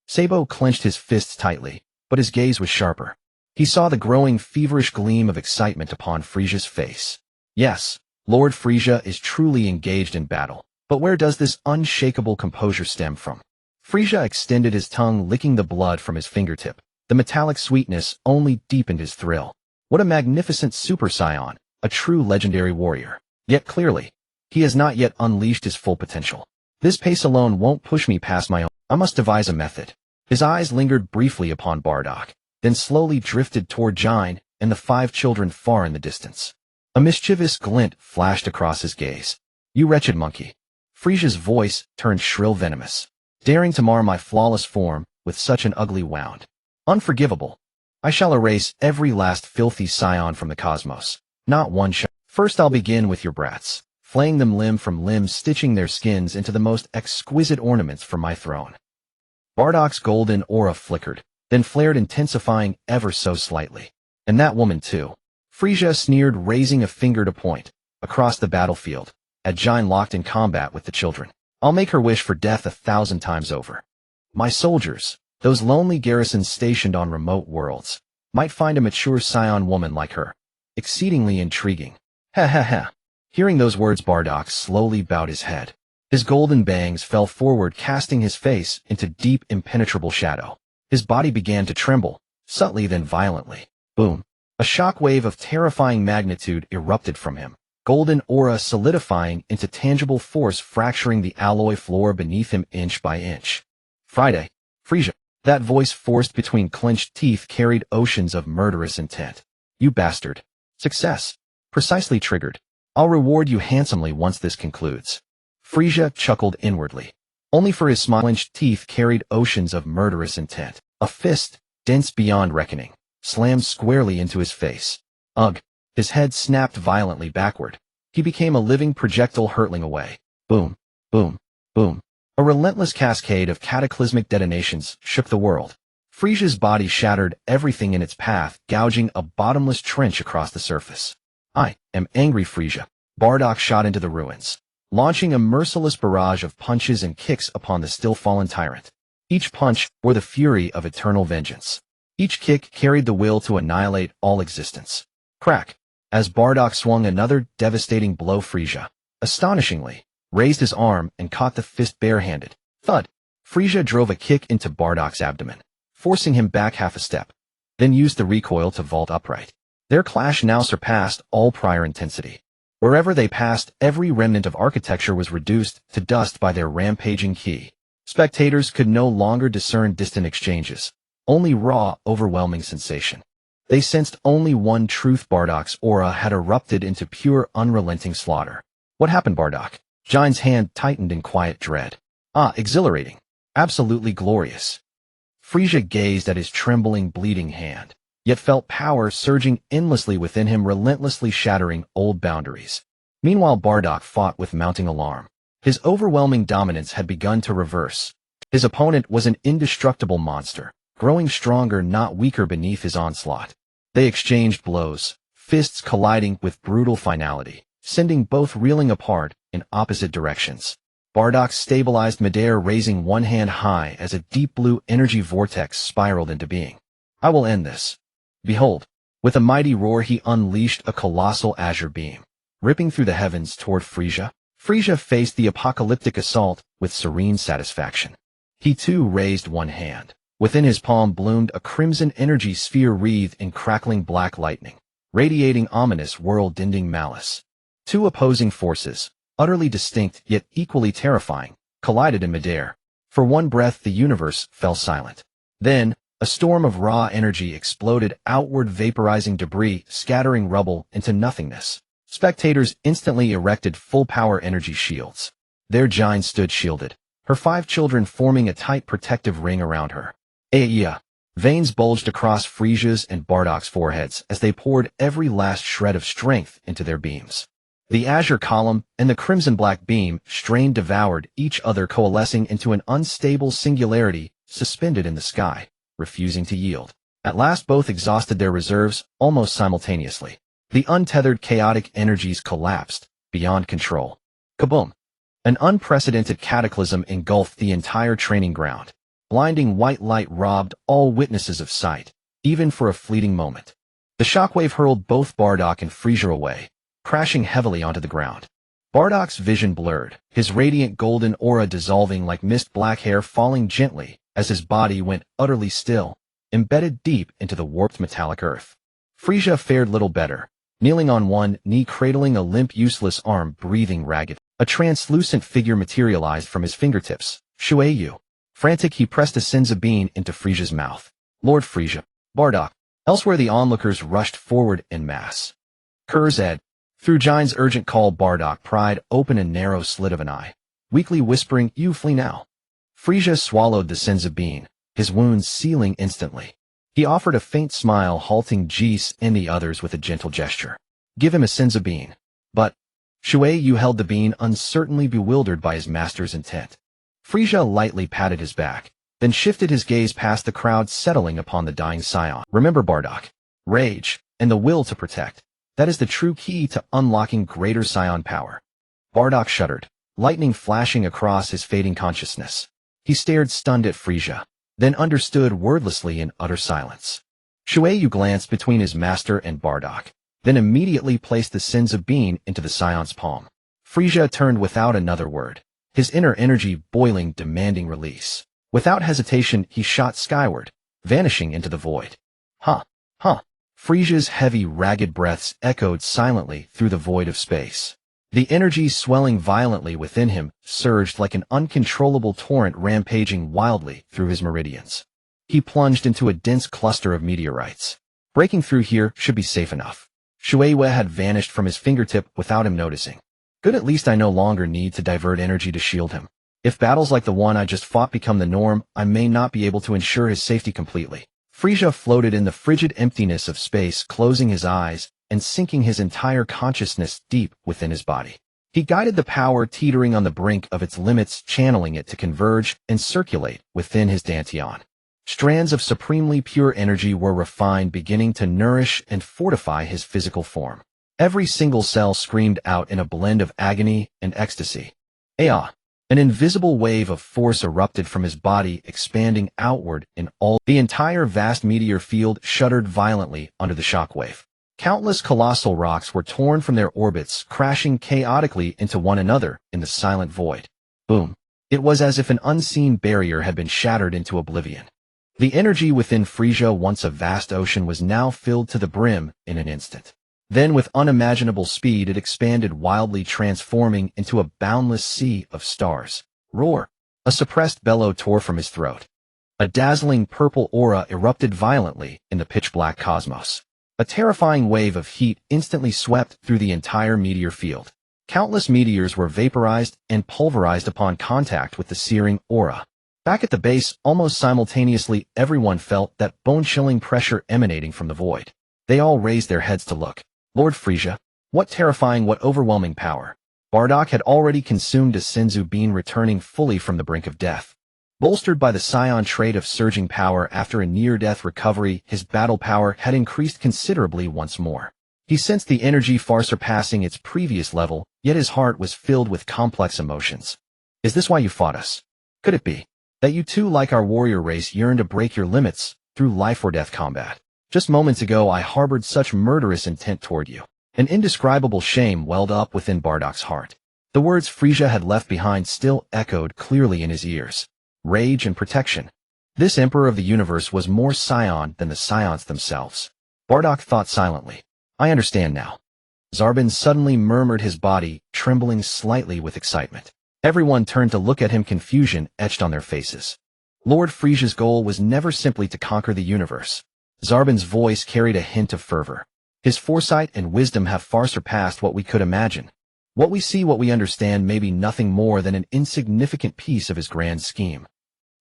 Sabo clenched his fists tightly, but his gaze was sharper. He saw the growing feverish gleam of excitement upon Frieza's face. Yes, Lord Frieza is truly engaged in battle, but where does this unshakable composure stem from? Frieza extended his tongue, licking the blood from his fingertip. The metallic sweetness only deepened his thrill. What a magnificent Super Saiyan, a true legendary warrior. Yet clearly, he has not yet unleashed his full potential. This pace alone won't push me past my own. I must devise a method. His eyes lingered briefly upon Bardock, then slowly drifted toward Jine and the 5 children far in the distance. A mischievous glint flashed across his gaze. You wretched monkey. Frieza's voice turned shrill, venomous. Daring to mar my flawless form with such an ugly wound. Unforgivable. I shall erase every last filthy scion from the cosmos. Not one shall. First I'll begin with your brats, flaying them limb from limb, stitching their skins into the most exquisite ornaments for my throne. Bardock's golden aura flickered, then flared, intensifying ever so slightly. And that woman too. Frieza sneered, raising a finger to point, across the battlefield, at Jine locked in combat with the children. I'll make her wish for death 1,000 times over. My soldiers, those lonely garrisons stationed on remote worlds, might find a mature scion woman like her exceedingly intriguing. Ha ha ha. Hearing those words, Bardock slowly bowed his head. His golden bangs fell forward, casting his face into deep, impenetrable shadow. His body began to tremble, subtly then violently. Boom. A shockwave of terrifying magnitude erupted from him, golden aura solidifying into tangible force, fracturing the alloy floor beneath him inch by inch. Friday. Frieza. That voice forced between clenched teeth carried oceans of murderous intent. You bastard. Success. Precisely triggered. I'll reward you handsomely once this concludes. Frieza chuckled inwardly. Only for his clenched teeth carried oceans of murderous intent. A fist, dense beyond reckoning, slammed squarely into his face. Ugh. His head snapped violently backward. He became a living projectile hurtling away. Boom, boom, boom. A relentless cascade of cataclysmic detonations shook the world. Frieza's body shattered everything in its path, gouging a bottomless trench across the surface. I am angry, Frieza. Bardock shot into the ruins, launching a merciless barrage of punches and kicks upon the still-fallen tyrant. Each punch bore the fury of eternal vengeance. Each kick carried the will to annihilate all existence. Crack. As Bardock swung another devastating blow, Frieza, astonishingly, raised his arm and caught the fist barehanded. Thud. Frieza drove a kick into Bardock's abdomen, forcing him back half a step, then used the recoil to vault upright. Their clash now surpassed all prior intensity. Wherever they passed, every remnant of architecture was reduced to dust by their rampaging ki. Spectators could no longer discern distant exchanges, only raw, overwhelming sensation. They sensed only one truth: Bardock's aura had erupted into pure, unrelenting slaughter. What happened, Bardock? Jine's hand tightened in quiet dread. Ah, exhilarating. Absolutely glorious. Frieza gazed at his trembling, bleeding hand, yet felt power surging endlessly within him, relentlessly shattering old boundaries. Meanwhile, Bardock fought with mounting alarm. His overwhelming dominance had begun to reverse. His opponent was an indestructible monster, growing stronger, not weaker beneath his onslaught. They exchanged blows, fists colliding with brutal finality, sending both reeling apart in opposite directions. Bardock stabilized midair, raising one hand high as a deep blue energy vortex spiraled into being. I will end this. Behold. With a mighty roar, he unleashed a colossal azure beam, ripping through the heavens toward Frieza. Frieza faced the apocalyptic assault with serene satisfaction. He too raised one hand. Within his palm bloomed a crimson energy sphere wreathed in crackling black lightning, radiating ominous, world-ending malice. Two opposing forces, utterly distinct yet equally terrifying, collided in midair. For one breath the universe fell silent. Then, a storm of raw energy exploded outward, vaporizing debris, scattering rubble into nothingness. Spectators instantly erected full-power energy shields. There Jine stood shielded, her 5 children forming a tight protective ring around her. Yeah. Veins bulged across Frieza's and Bardock's foreheads as they poured every last shred of strength into their beams. The azure column and the crimson-black beam strained, devoured each other, coalescing into an unstable singularity suspended in the sky, refusing to yield. At last both exhausted their reserves almost simultaneously. The untethered chaotic energies collapsed, beyond control. Kaboom! An unprecedented cataclysm engulfed the entire training ground. Blinding white light robbed all witnesses of sight, even for a fleeting moment. The shockwave hurled both Bardock and Frieza away, crashing heavily onto the ground. Bardock's vision blurred, his radiant golden aura dissolving like mist, black hair falling gently as his body went utterly still, embedded deep into the warped metallic earth. Frieza fared little better, kneeling on one knee, cradling a limp, useless arm, breathing ragged. A translucent figure materialized from his fingertips. Shueyu. Frantic, he pressed a senza bean into Frieza's mouth. Lord Frieza. Bardock. Elsewhere the onlookers rushed forward en masse. Kurzed. Through Jine's urgent call, Bardock pried open a narrow slit of an eye, weakly whispering, "You flee now." Frieza swallowed the senza bean, his wounds sealing instantly. He offered a faint smile, halting Jeese and the others with a gentle gesture. Give him a Senzu bean. But Shui Yu held the bean, uncertainly bewildered by his master's intent. Frieza lightly patted his back, then shifted his gaze past the crowd, settling upon the dying Saiyan. Remember, Bardock, rage, and the will to protect. That is the true key to unlocking greater Saiyan power. Bardock shuddered, lightning flashing across his fading consciousness. He stared stunned at Frieza, then understood wordlessly in utter silence. Shui Yu glanced between his master and Bardock, then immediately placed the Senzu bean into the Saiyan's palm. Frieza turned without another word, his inner energy boiling, demanding release. Without hesitation, he shot skyward, vanishing into the void. Huh. Frieza's heavy, ragged breaths echoed silently through the void of space. The energy swelling violently within him surged like an uncontrollable torrent, rampaging wildly through his meridians. He plunged into a dense cluster of meteorites. Breaking through here should be safe enough. Shui Yu had vanished from his fingertip without him noticing. Good, at least I no longer need to divert energy to shield him. If battles like the one I just fought become the norm, I may not be able to ensure his safety completely. Frieza floated in the frigid emptiness of space, closing his eyes and sinking his entire consciousness deep within his body. He guided the power teetering on the brink of its limits, channeling it to converge and circulate within his dantian. Strands of supremely pure energy were refined, beginning to nourish and fortify his physical form. Every single cell screamed out in a blend of agony and ecstasy. Aya! An invisible wave of force erupted from his body, expanding outward in all. The entire vast meteor field shuddered violently under the shockwave. Countless colossal rocks were torn from their orbits, crashing chaotically into one another in the silent void. Boom. It was as if an unseen barrier had been shattered into oblivion. The energy within Frieza, once a vast ocean, was now filled to the brim in an instant. Then with unimaginable speed it expanded wildly, transforming into a boundless sea of stars. Roar! A suppressed bellow tore from his throat. A dazzling purple aura erupted violently in the pitch-black cosmos. A terrifying wave of heat instantly swept through the entire meteor field. Countless meteors were vaporized and pulverized upon contact with the searing aura. Back at the base, almost simultaneously, everyone felt that bone-chilling pressure emanating from the void. They all raised their heads to look. Lord Frieza, what terrifying, what overwhelming power. Bardock had already consumed a Senzu bean, returning fully from the brink of death. Bolstered by the Saiyan trait of surging power after a near-death recovery, his battle power had increased considerably once more. He sensed the energy far surpassing its previous level, yet his heart was filled with complex emotions. Is this why you fought us? Could it be that you too, like our warrior race, yearn to break your limits through life-or-death combat? Just moments ago I harbored such murderous intent toward you. An indescribable shame welled up within Bardock's heart. The words Frieza had left behind still echoed clearly in his ears. Rage and protection. This Emperor of the Universe was more Saiyan than the Saiyans themselves. Bardock thought silently. I understand now. Zarbin suddenly murmured, his body trembling slightly with excitement. Everyone turned to look at him, confusion etched on their faces. Lord Frieza's goal was never simply to conquer the universe. Zarbin's voice carried a hint of fervor. His foresight and wisdom have far surpassed what we could imagine. What we see, what we understand, may be nothing more than an insignificant piece of his grand scheme.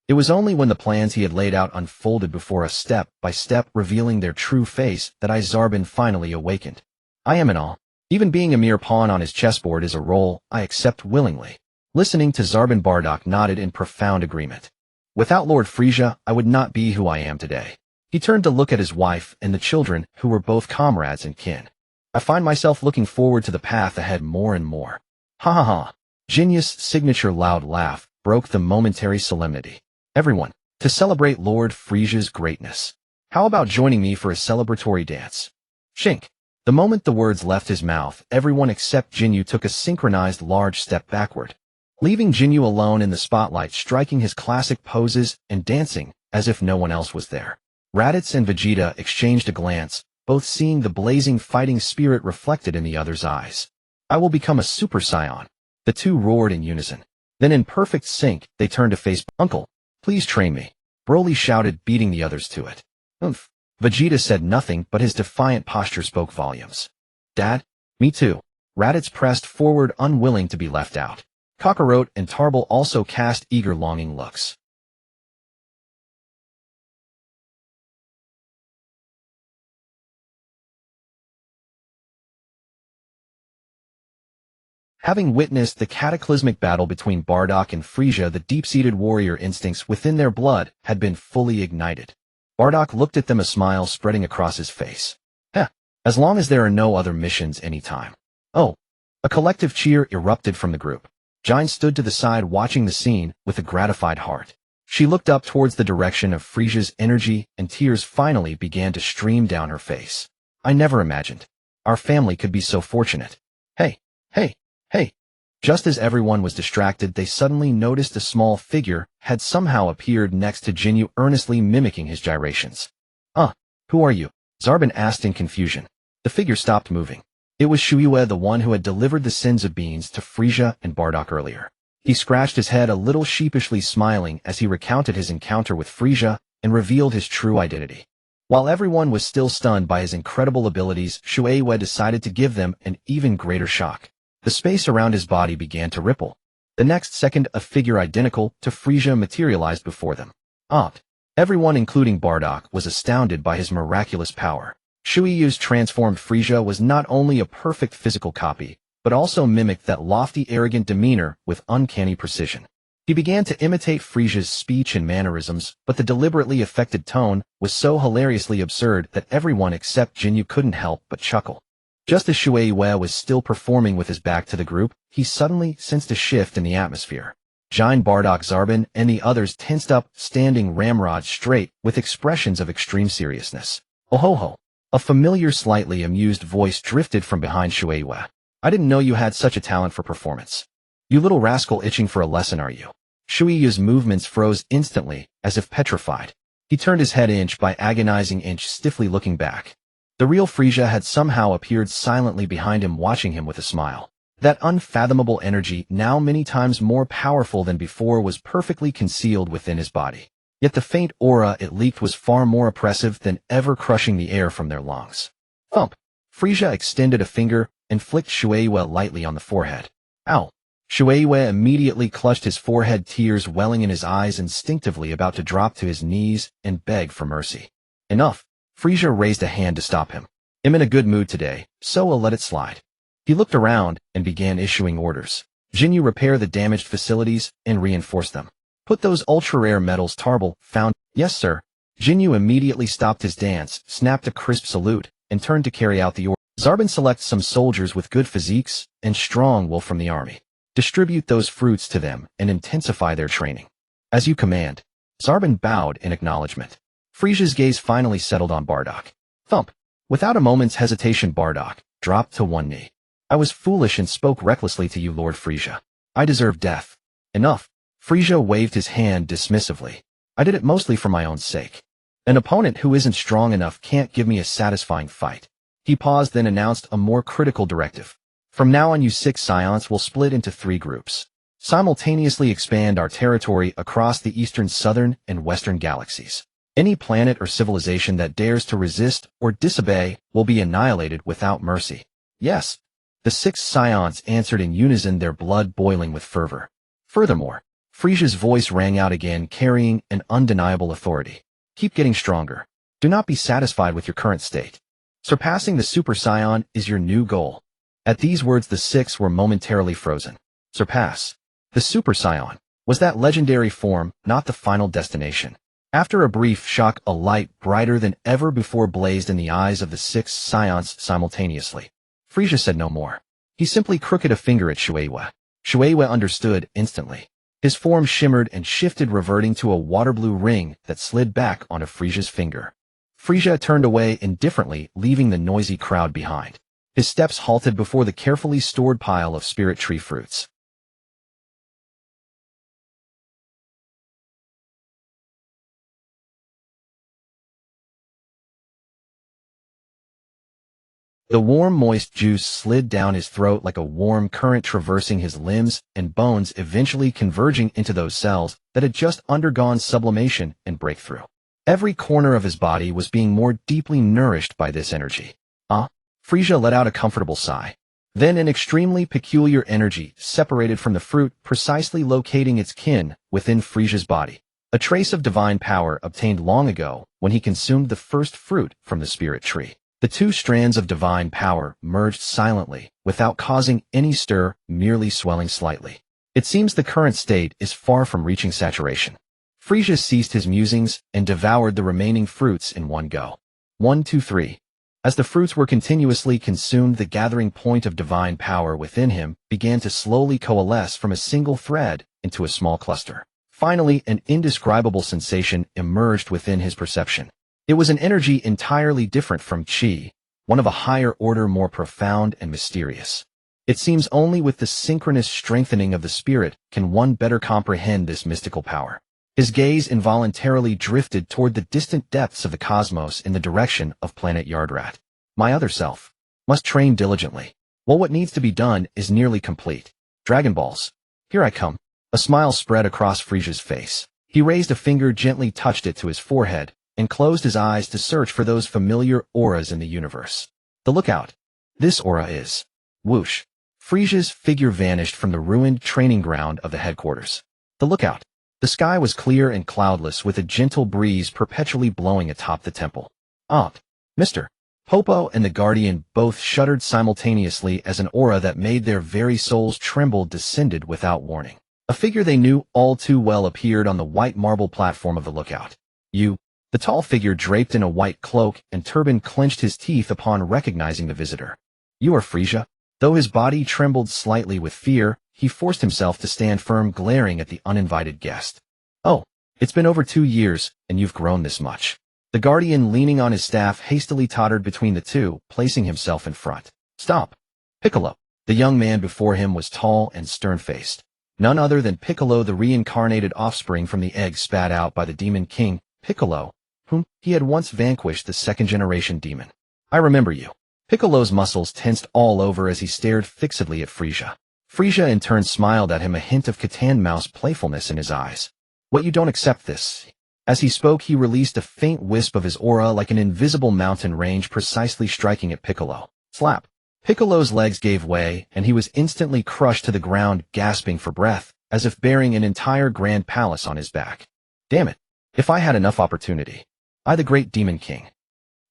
It was only when the plans he had laid out unfolded before us, step by step, revealing their true face, that Zarbin finally awakened. I am in awe. Even being a mere pawn on his chessboard is a role I accept willingly. Listening to Zarbin, Bardock nodded in profound agreement. Without Lord Frieza, I would not be who I am today. He turned to look at his wife and the children, who were both comrades and kin. I find myself looking forward to the path ahead more and more. Ha ha ha. Jinya's signature loud laugh broke the momentary solemnity. Everyone, to celebrate Lord Frieza's greatness. How about joining me for a celebratory dance? Shink. The moment the words left his mouth, everyone except Jinyu took a synchronized large step backward, leaving Jinyu alone in the spotlight, striking his classic poses and dancing as if no one else was there. Raditz and Vegeta exchanged a glance, both seeing the blazing fighting spirit reflected in the other's eyes. I will become a Super Saiyan. The two roared in unison. Then in perfect sync, they turned to face Uncle. Please train me. Broly shouted, beating the others to it. Oomph. Vegeta said nothing, but his defiant posture spoke volumes. Dad? Me too. Raditz pressed forward, unwilling to be left out. Kakarot and Tarbell also cast eager, longing looks. Having witnessed the cataclysmic battle between Bardock and Frieza, the deep-seated warrior instincts within their blood had been fully ignited. Bardock looked at them, a smile spreading across his face. Heh, as long as there are no other missions anytime. Oh. A collective cheer erupted from the group. Jine stood to the side watching the scene with a gratified heart. She looked up towards the direction of Frieza's energy, and tears finally began to stream down her face. I never imagined our family could be so fortunate. Hey. Hey! Just as everyone was distracted, they suddenly noticed a small figure had somehow appeared next to Jinyu, earnestly mimicking his gyrations. Who are you? Zarbin asked in confusion. The figure stopped moving. It was Shuiwe, the one who had delivered the sins of beans to Frieza and Bardock earlier. He scratched his head, a little sheepishly smiling as he recounted his encounter with Frieza and revealed his true identity. While everyone was still stunned by his incredible abilities, Shuiwe decided to give them an even greater shock. The space around his body began to ripple. The next second, a figure identical to Frieza materialized before them. Everyone, including Bardock, was astounded by his miraculous power. Shuiyu's transformed Frieza was not only a perfect physical copy, but also mimicked that lofty, arrogant demeanor with uncanny precision. He began to imitate Frieza's speech and mannerisms, but the deliberately affected tone was so hilariously absurd that everyone except Jinyu couldn't help but chuckle. Just as Shuiwe was still performing with his back to the group, he suddenly sensed a shift in the atmosphere. Jine, Bardock, Zarbin, and the others tensed up, standing ramrod straight, with expressions of extreme seriousness. Oh ho ho! A familiar, slightly amused voice drifted from behind Shuiwe. I didn't know you had such a talent for performance. You little rascal, itching for a lesson, are you? Shuiyu's movements froze instantly, as if petrified. He turned his head inch by agonizing inch, stiffly looking back. The real Frieza had somehow appeared silently behind him, watching him with a smile. That unfathomable energy, now many times more powerful than before, was perfectly concealed within his body. Yet the faint aura it leaked was far more oppressive than ever, crushing the air from their lungs. Thump! Frieza extended a finger and flicked Shuiwe lightly on the forehead. Ow! Shuiwe immediately clutched his forehead, tears welling in his eyes, instinctively about to drop to his knees and beg for mercy. Enough! Frieza raised a hand to stop him. I'm in a good mood today, so I'll let it slide. He looked around and began issuing orders. Jinyu, repair the damaged facilities and reinforce them. Put those ultra-rare metals Tarbell found. Yes, sir. Jinyu immediately stopped his dance, snapped a crisp salute, and turned to carry out the order. Zarbin, select some soldiers with good physiques and strong will from the army. Distribute those fruits to them and intensify their training. As you command. Zarbin bowed in acknowledgement. Frieza's gaze finally settled on Bardock. Thump! Without a moment's hesitation, Bardock dropped to one knee. I was foolish and spoke recklessly to you, Lord Frieza. I deserve death. Enough. Frieza waved his hand dismissively. I did it mostly for my own sake. An opponent who isn't strong enough can't give me a satisfying fight. He paused, then announced a more critical directive. From now on, you 6 Saiyans will split into 3 groups. Simultaneously expand our territory across the eastern, southern, and western galaxies. Any planet or civilization that dares to resist or disobey will be annihilated without mercy. Yes. The 6 Saiyans answered in unison, their blood boiling with fervor. Furthermore, Frieza's voice rang out again, carrying an undeniable authority. Keep getting stronger. Do not be satisfied with your current state. Surpassing the Super Saiyan is your new goal. At these words, the 6 were momentarily frozen. Surpass. The Super Saiyan was that legendary form, not the final destination. After a brief shock, a light brighter than ever before blazed in the eyes of the 6 Saiyans simultaneously. Frieza said no more. He simply crooked a finger at Shuiwe. Shuiwe understood instantly. His form shimmered and shifted, reverting to a water-blue ring that slid back onto Frieza's finger. Frieza turned away indifferently, leaving the noisy crowd behind. His steps halted before the carefully stored pile of spirit tree fruits. The warm, moist juice slid down his throat like a warm current, traversing his limbs and bones, eventually converging into those cells that had just undergone sublimation and breakthrough. Every corner of his body was being more deeply nourished by this energy. Frieza let out a comfortable sigh. Then an extremely peculiar energy separated from the fruit, precisely locating its kin within Frieza's body. A trace of divine power obtained long ago when he consumed the first fruit from the spirit tree. The two strands of divine power merged silently, without causing any stir, merely swelling slightly. It seems the current state is far from reaching saturation. Frieza ceased his musings and devoured the remaining fruits in one go. 1, 2, 3. As the fruits were continuously consumed, the gathering point of divine power within him began to slowly coalesce from a single thread into a small cluster. Finally, an indescribable sensation emerged within his perception. It was an energy entirely different from Qi, one of a higher order, more profound and mysterious. It seems only with the synchronous strengthening of the spirit can one better comprehend this mystical power. His gaze involuntarily drifted toward the distant depths of the cosmos in the direction of planet Yardrat. My other self must train diligently. Well, what needs to be done is nearly complete. Dragon Balls. Here I come. A smile spread across Frieza's face. He raised a finger, gently touched it to his forehead, and closed his eyes to search for those familiar auras in the universe. The lookout. This aura is... Whoosh. Frieza's figure vanished from the ruined training ground of the headquarters. The lookout. The sky was clear and cloudless, with a gentle breeze perpetually blowing atop the temple. Mr. Popo and the Guardian both shuddered simultaneously as an aura that made their very souls tremble descended without warning. A figure they knew all too well appeared on the white marble platform of the lookout. The tall figure draped in a white cloak and turban clenched his teeth upon recognizing the visitor. You are Frieza? Though his body trembled slightly with fear, he forced himself to stand firm, glaring at the uninvited guest. Oh, it's been over 2 years, and you've grown this much. The Guardian, leaning on his staff, hastily tottered between the two, placing himself in front. Stop. Piccolo. The young man before him was tall and stern-faced. None other than Piccolo, the reincarnated offspring from the egg spat out by the Demon King, Piccolo, whom he had once vanquished, the second-generation demon. I remember you. Piccolo's muscles tensed all over as he stared fixedly at Frieza. Frieza in turn smiled at him, a hint of Catan mouse playfulness in his eyes. What, you don't accept this? As he spoke, he released a faint wisp of his aura like an invisible mountain range, precisely striking at Piccolo. Slap. Piccolo's legs gave way, and he was instantly crushed to the ground, gasping for breath, as if bearing an entire grand palace on his back. Damn it. If I had enough opportunity. I, the great Demon King.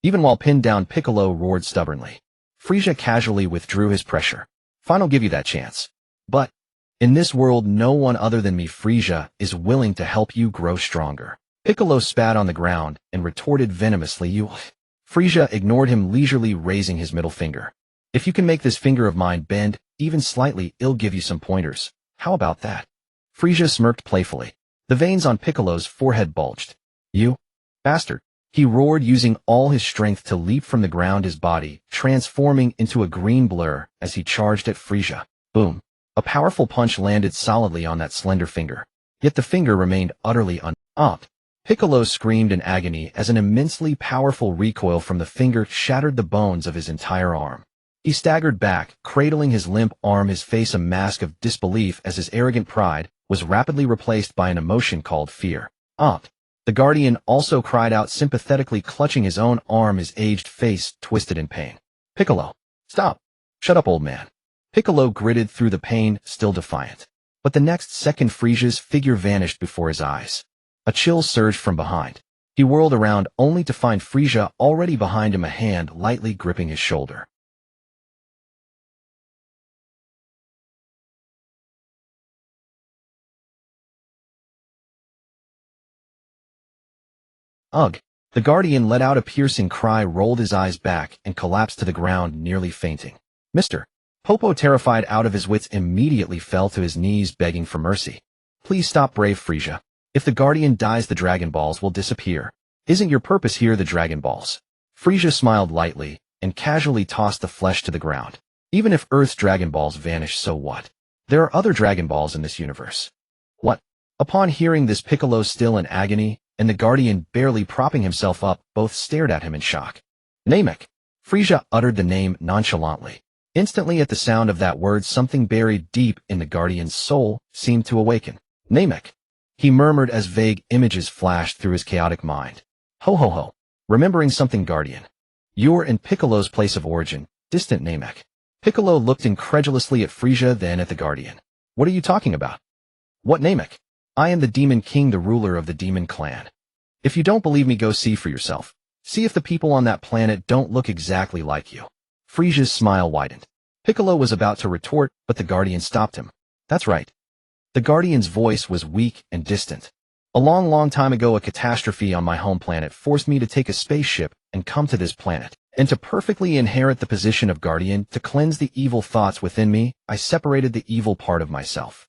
Even while pinned down, Piccolo roared stubbornly. Frieza casually withdrew his pressure. Fine, I'll give you that chance. But, in this world, no one other than me, Frieza, is willing to help you grow stronger. Piccolo spat on the ground and retorted venomously, you... Frieza ignored him, leisurely raising his middle finger. If you can make this finger of mine bend, even slightly, I'll give you some pointers. How about that? Frieza smirked playfully. The veins on Piccolo's forehead bulged. You bastard. He roared, using all his strength to leap from the ground, his body transforming into a green blur as he charged at Frieza. Boom. A powerful punch landed solidly on that slender finger. Yet the finger remained utterly un-upped. Piccolo screamed in agony as an immensely powerful recoil from the finger shattered the bones of his entire arm. He staggered back, cradling his limp arm, his face a mask of disbelief as his arrogant pride was rapidly replaced by an emotion called fear. The Guardian also cried out sympathetically, clutching his own arm, his aged face twisted in pain. Piccolo. Stop. Shut up, old man. Piccolo gritted through the pain, still defiant. But the next second, Frieza's figure vanished before his eyes. A chill surged from behind. He whirled around, only to find Frieza already behind him, a hand lightly gripping his shoulder. Ugh. The Guardian let out a piercing cry, rolled his eyes back, and collapsed to the ground, nearly fainting. Mr. Popo, terrified out of his wits, immediately fell to his knees, begging for mercy. Please stop, brave Frieza. If the Guardian dies, the Dragon Balls will disappear. Isn't your purpose here the Dragon Balls? Frieza smiled lightly, and casually tossed the flesh to the ground. Even if Earth's Dragon Balls vanish, so what? There are other Dragon Balls in this universe. What? Upon hearing this, Piccolo, still in agony, and the Guardian barely propping himself up, both stared at him in shock. Namek. Frieza uttered the name nonchalantly. Instantly, at the sound of that word, something buried deep in the Guardian's soul seemed to awaken. Namek. He murmured as vague images flashed through his chaotic mind. Ho ho ho. Remembering something, Guardian. You're in Piccolo's place of origin, distant Namek. Piccolo looked incredulously at Frieza, then at the Guardian. What are you talking about? What Namek? I am the Demon King, the ruler of the Demon Clan. If you don't believe me, go see for yourself. See if the people on that planet don't look exactly like you. Frieza's smile widened. Piccolo was about to retort, but the Guardian stopped him. That's right. The Guardian's voice was weak and distant. A long time ago, a catastrophe on my home planet forced me to take a spaceship and come to this planet. And to perfectly inherit the position of Guardian, to cleanse the evil thoughts within me, I separated the evil part of myself.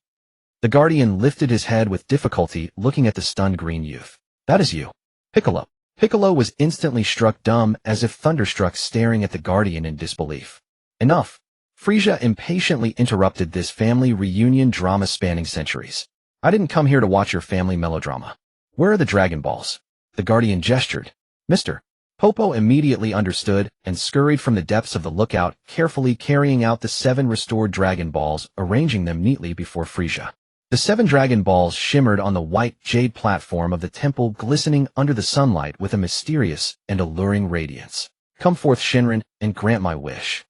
The Guardian lifted his head with difficulty, looking at the stunned green youth. That is you, Piccolo. Piccolo was instantly struck dumb, as if thunderstruck, staring at the Guardian in disbelief. Enough. Frieza impatiently interrupted this family reunion drama spanning centuries. I didn't come here to watch your family melodrama. Where are the Dragon Balls? The Guardian gestured. Mr. Popo immediately understood and scurried from the depths of the lookout, carefully carrying out the 7 restored Dragon Balls, arranging them neatly before Frieza. The 7 Dragon Balls shimmered on the white jade platform of the temple, glistening under the sunlight with a mysterious and alluring radiance. Come forth, Shinran, and grant my wish.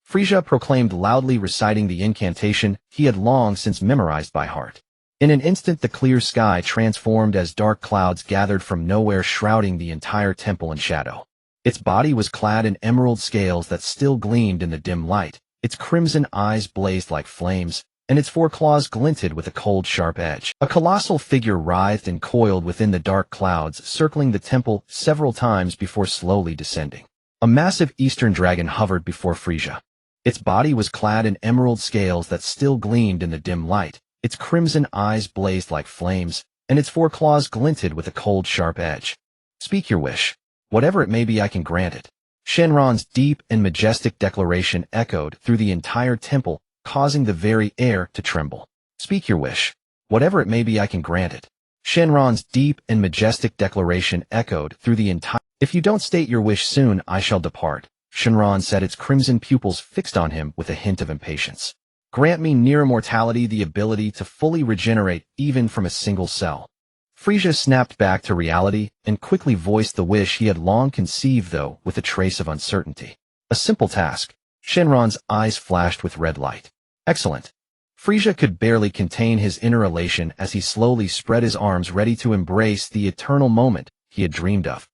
Frieza proclaimed, loudly reciting the incantation he had long since memorized by heart. In an instant, the clear sky transformed as dark clouds gathered from nowhere, shrouding the entire temple in shadow. Its body was clad in emerald scales that still gleamed in the dim light, its crimson eyes blazed like flames, and its 4 claws glinted with a cold, sharp edge. A colossal figure writhed and coiled within the dark clouds, circling the temple several times before slowly descending. A massive eastern dragon hovered before Frieza. Its body was clad in emerald scales that still gleamed in the dim light, its crimson eyes blazed like flames, and its 4 claws glinted with a cold, sharp edge. Speak your wish. Whatever it may be, I can grant it. Shenron's deep and majestic declaration echoed through the entire temple, causing the very air to tremble. Speak your wish. Whatever it may be, I can grant it. Shenron's deep and majestic declaration echoed through the entire— If you don't state your wish soon, I shall depart. Shenron said, its crimson pupils fixed on him with a hint of impatience. Grant me near immortality, the ability to fully regenerate even from a single cell. Frieza snapped back to reality and quickly voiced the wish he had long conceived, though with a trace of uncertainty. A simple task. Shenron's eyes flashed with red light. Excellent. Frieza could barely contain his inner elation as he slowly spread his arms, ready to embrace the eternal moment he had dreamed of.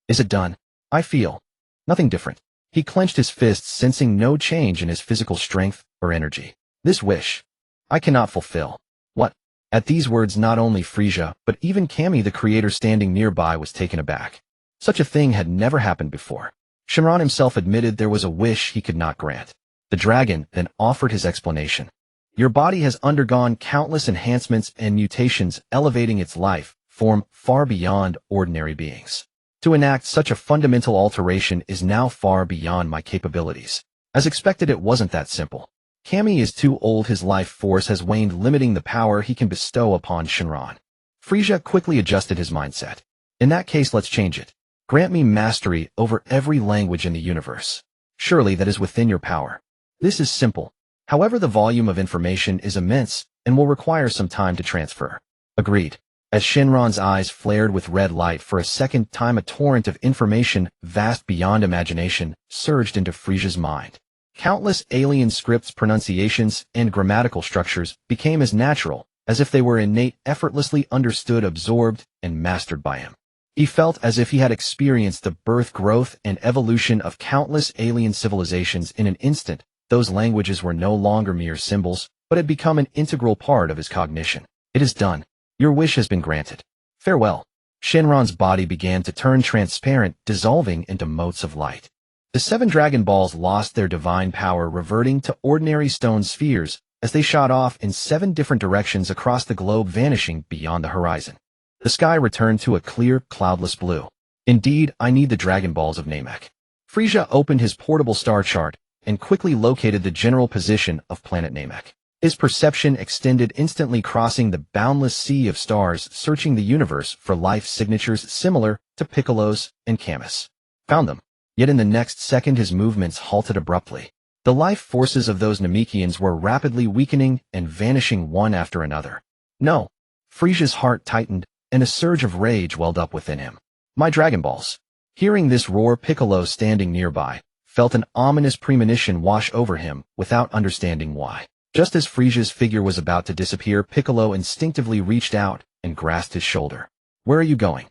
Is it done? I feel nothing different. He clenched his fists, sensing no change in his physical strength or energy. This wish, I cannot fulfill. What? At these words, not only Frieza, but even Kami, the creator standing nearby, was taken aback. Such a thing had never happened before. Shenron himself admitted there was a wish he could not grant. The dragon then offered his explanation. Your body has undergone countless enhancements and mutations, elevating its life form far beyond ordinary beings. To enact such a fundamental alteration is now far beyond my capabilities. As expected, it wasn't that simple. Kami is too old, his life force has waned, limiting the power he can bestow upon Shenron. Frieza quickly adjusted his mindset. In that case, let's change it. Grant me mastery over every language in the universe. Surely that is within your power. This is simple. However, the volume of information is immense and will require some time to transfer. Agreed. As Shenron's eyes flared with red light for a second time, a torrent of information, vast beyond imagination, surged into Frieza's mind. Countless alien scripts, pronunciations, and grammatical structures became as natural as if they were innate, effortlessly understood, absorbed, and mastered by him. He felt as if he had experienced the birth, growth, and evolution of countless alien civilizations in an instant. Those languages were no longer mere symbols, but had become an integral part of his cognition. It is done. Your wish has been granted. Farewell. Shenron's body began to turn transparent, dissolving into motes of light. The 7 Dragon Balls lost their divine power, reverting to ordinary stone spheres as they shot off in 7 different directions across the globe, vanishing beyond the horizon. The sky returned to a clear, cloudless blue. Indeed, I need the Dragon Balls of Namek. Frieza opened his portable star chart and quickly located the general position of planet Namek. His perception extended instantly, crossing the boundless sea of stars, searching the universe for life signatures similar to Piccolo's and Kami's. Found them. Yet in the next second, his movements halted abruptly. The life forces of those Namekians were rapidly weakening and vanishing one after another. No. Frieza's heart tightened, and a surge of rage welled up within him. My Dragon Balls. Hearing this roar, Piccolo, standing nearby, felt an ominous premonition wash over him without understanding why. Just as Frieza's figure was about to disappear, Piccolo instinctively reached out and grasped his shoulder. "Where are you going?"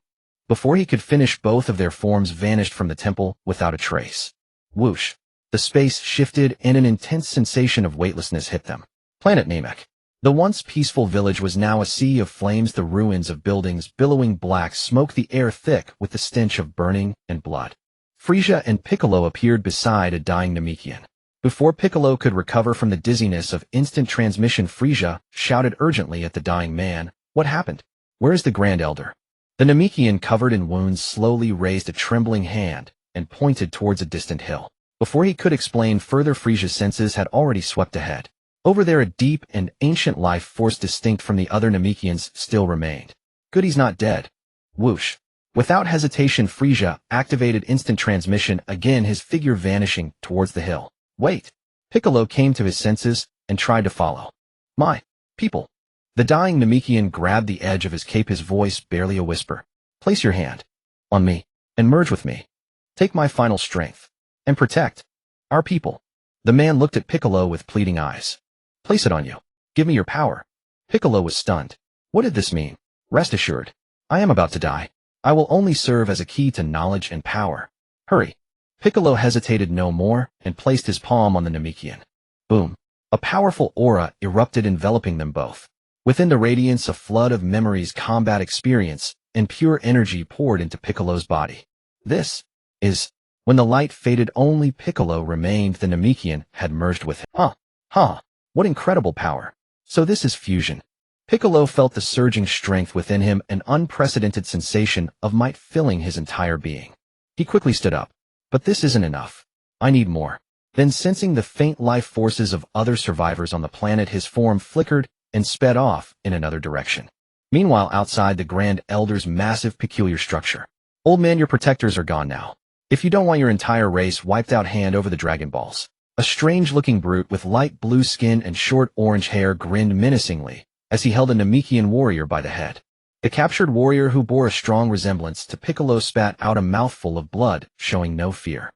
Before he could finish, both of their forms vanished from the temple without a trace. Whoosh! The space shifted and an intense sensation of weightlessness hit them. Planet Namek. The once peaceful village was now a sea of flames. The ruins of buildings billowing black smoke, the air thick with the stench of burning and blood. Frieza and Piccolo appeared beside a dying Namekian. Before Piccolo could recover from the dizziness of instant transmission, Frieza shouted urgently at the dying man, "What happened? Where is the Grand Elder?" The Namekian, covered in wounds, slowly raised a trembling hand and pointed towards a distant hill. Before he could explain further, Frieza's senses had already swept ahead. Over there, a deep and ancient life force distinct from the other Namekians still remained. Good, he's not dead. Whoosh! Without hesitation, Frieza activated instant transmission, again his figure vanishing towards the hill. Wait! Piccolo came to his senses and tried to follow. "My people!" The dying Namekian grabbed the edge of his cape, his voice barely a whisper. "Place your hand on me and merge with me. Take my final strength and protect our people." The man looked at Piccolo with pleading eyes. "Place it on you. Give me your power." Piccolo was stunned. What did this mean? "Rest assured, I am about to die. I will only serve as a key to knowledge and power. Hurry." Piccolo hesitated no more and placed his palm on the Namekian. Boom! A powerful aura erupted, enveloping them both. Within the radiance, a flood of memories, combat experience, and pure energy poured into Piccolo's body. This is... When the light faded, only Piccolo remained. The Namekian had merged with him. What incredible power. So this is fusion. Piccolo felt the surging strength within him, an unprecedented sensation of might filling his entire being. He quickly stood up. But this isn't enough. I need more. Then, sensing the faint life forces of other survivors on the planet, his form flickered and sped off in another direction. Meanwhile, outside the Grand Elder's massive, peculiar structure. "Old man, your protectors are gone now. If you don't want your entire race wiped out, hand over the Dragon Balls." A strange-looking brute with light blue skin and short orange hair grinned menacingly as he held a Namekian warrior by the head. The captured warrior, who bore a strong resemblance to Piccolo, spat out a mouthful of blood, showing no fear.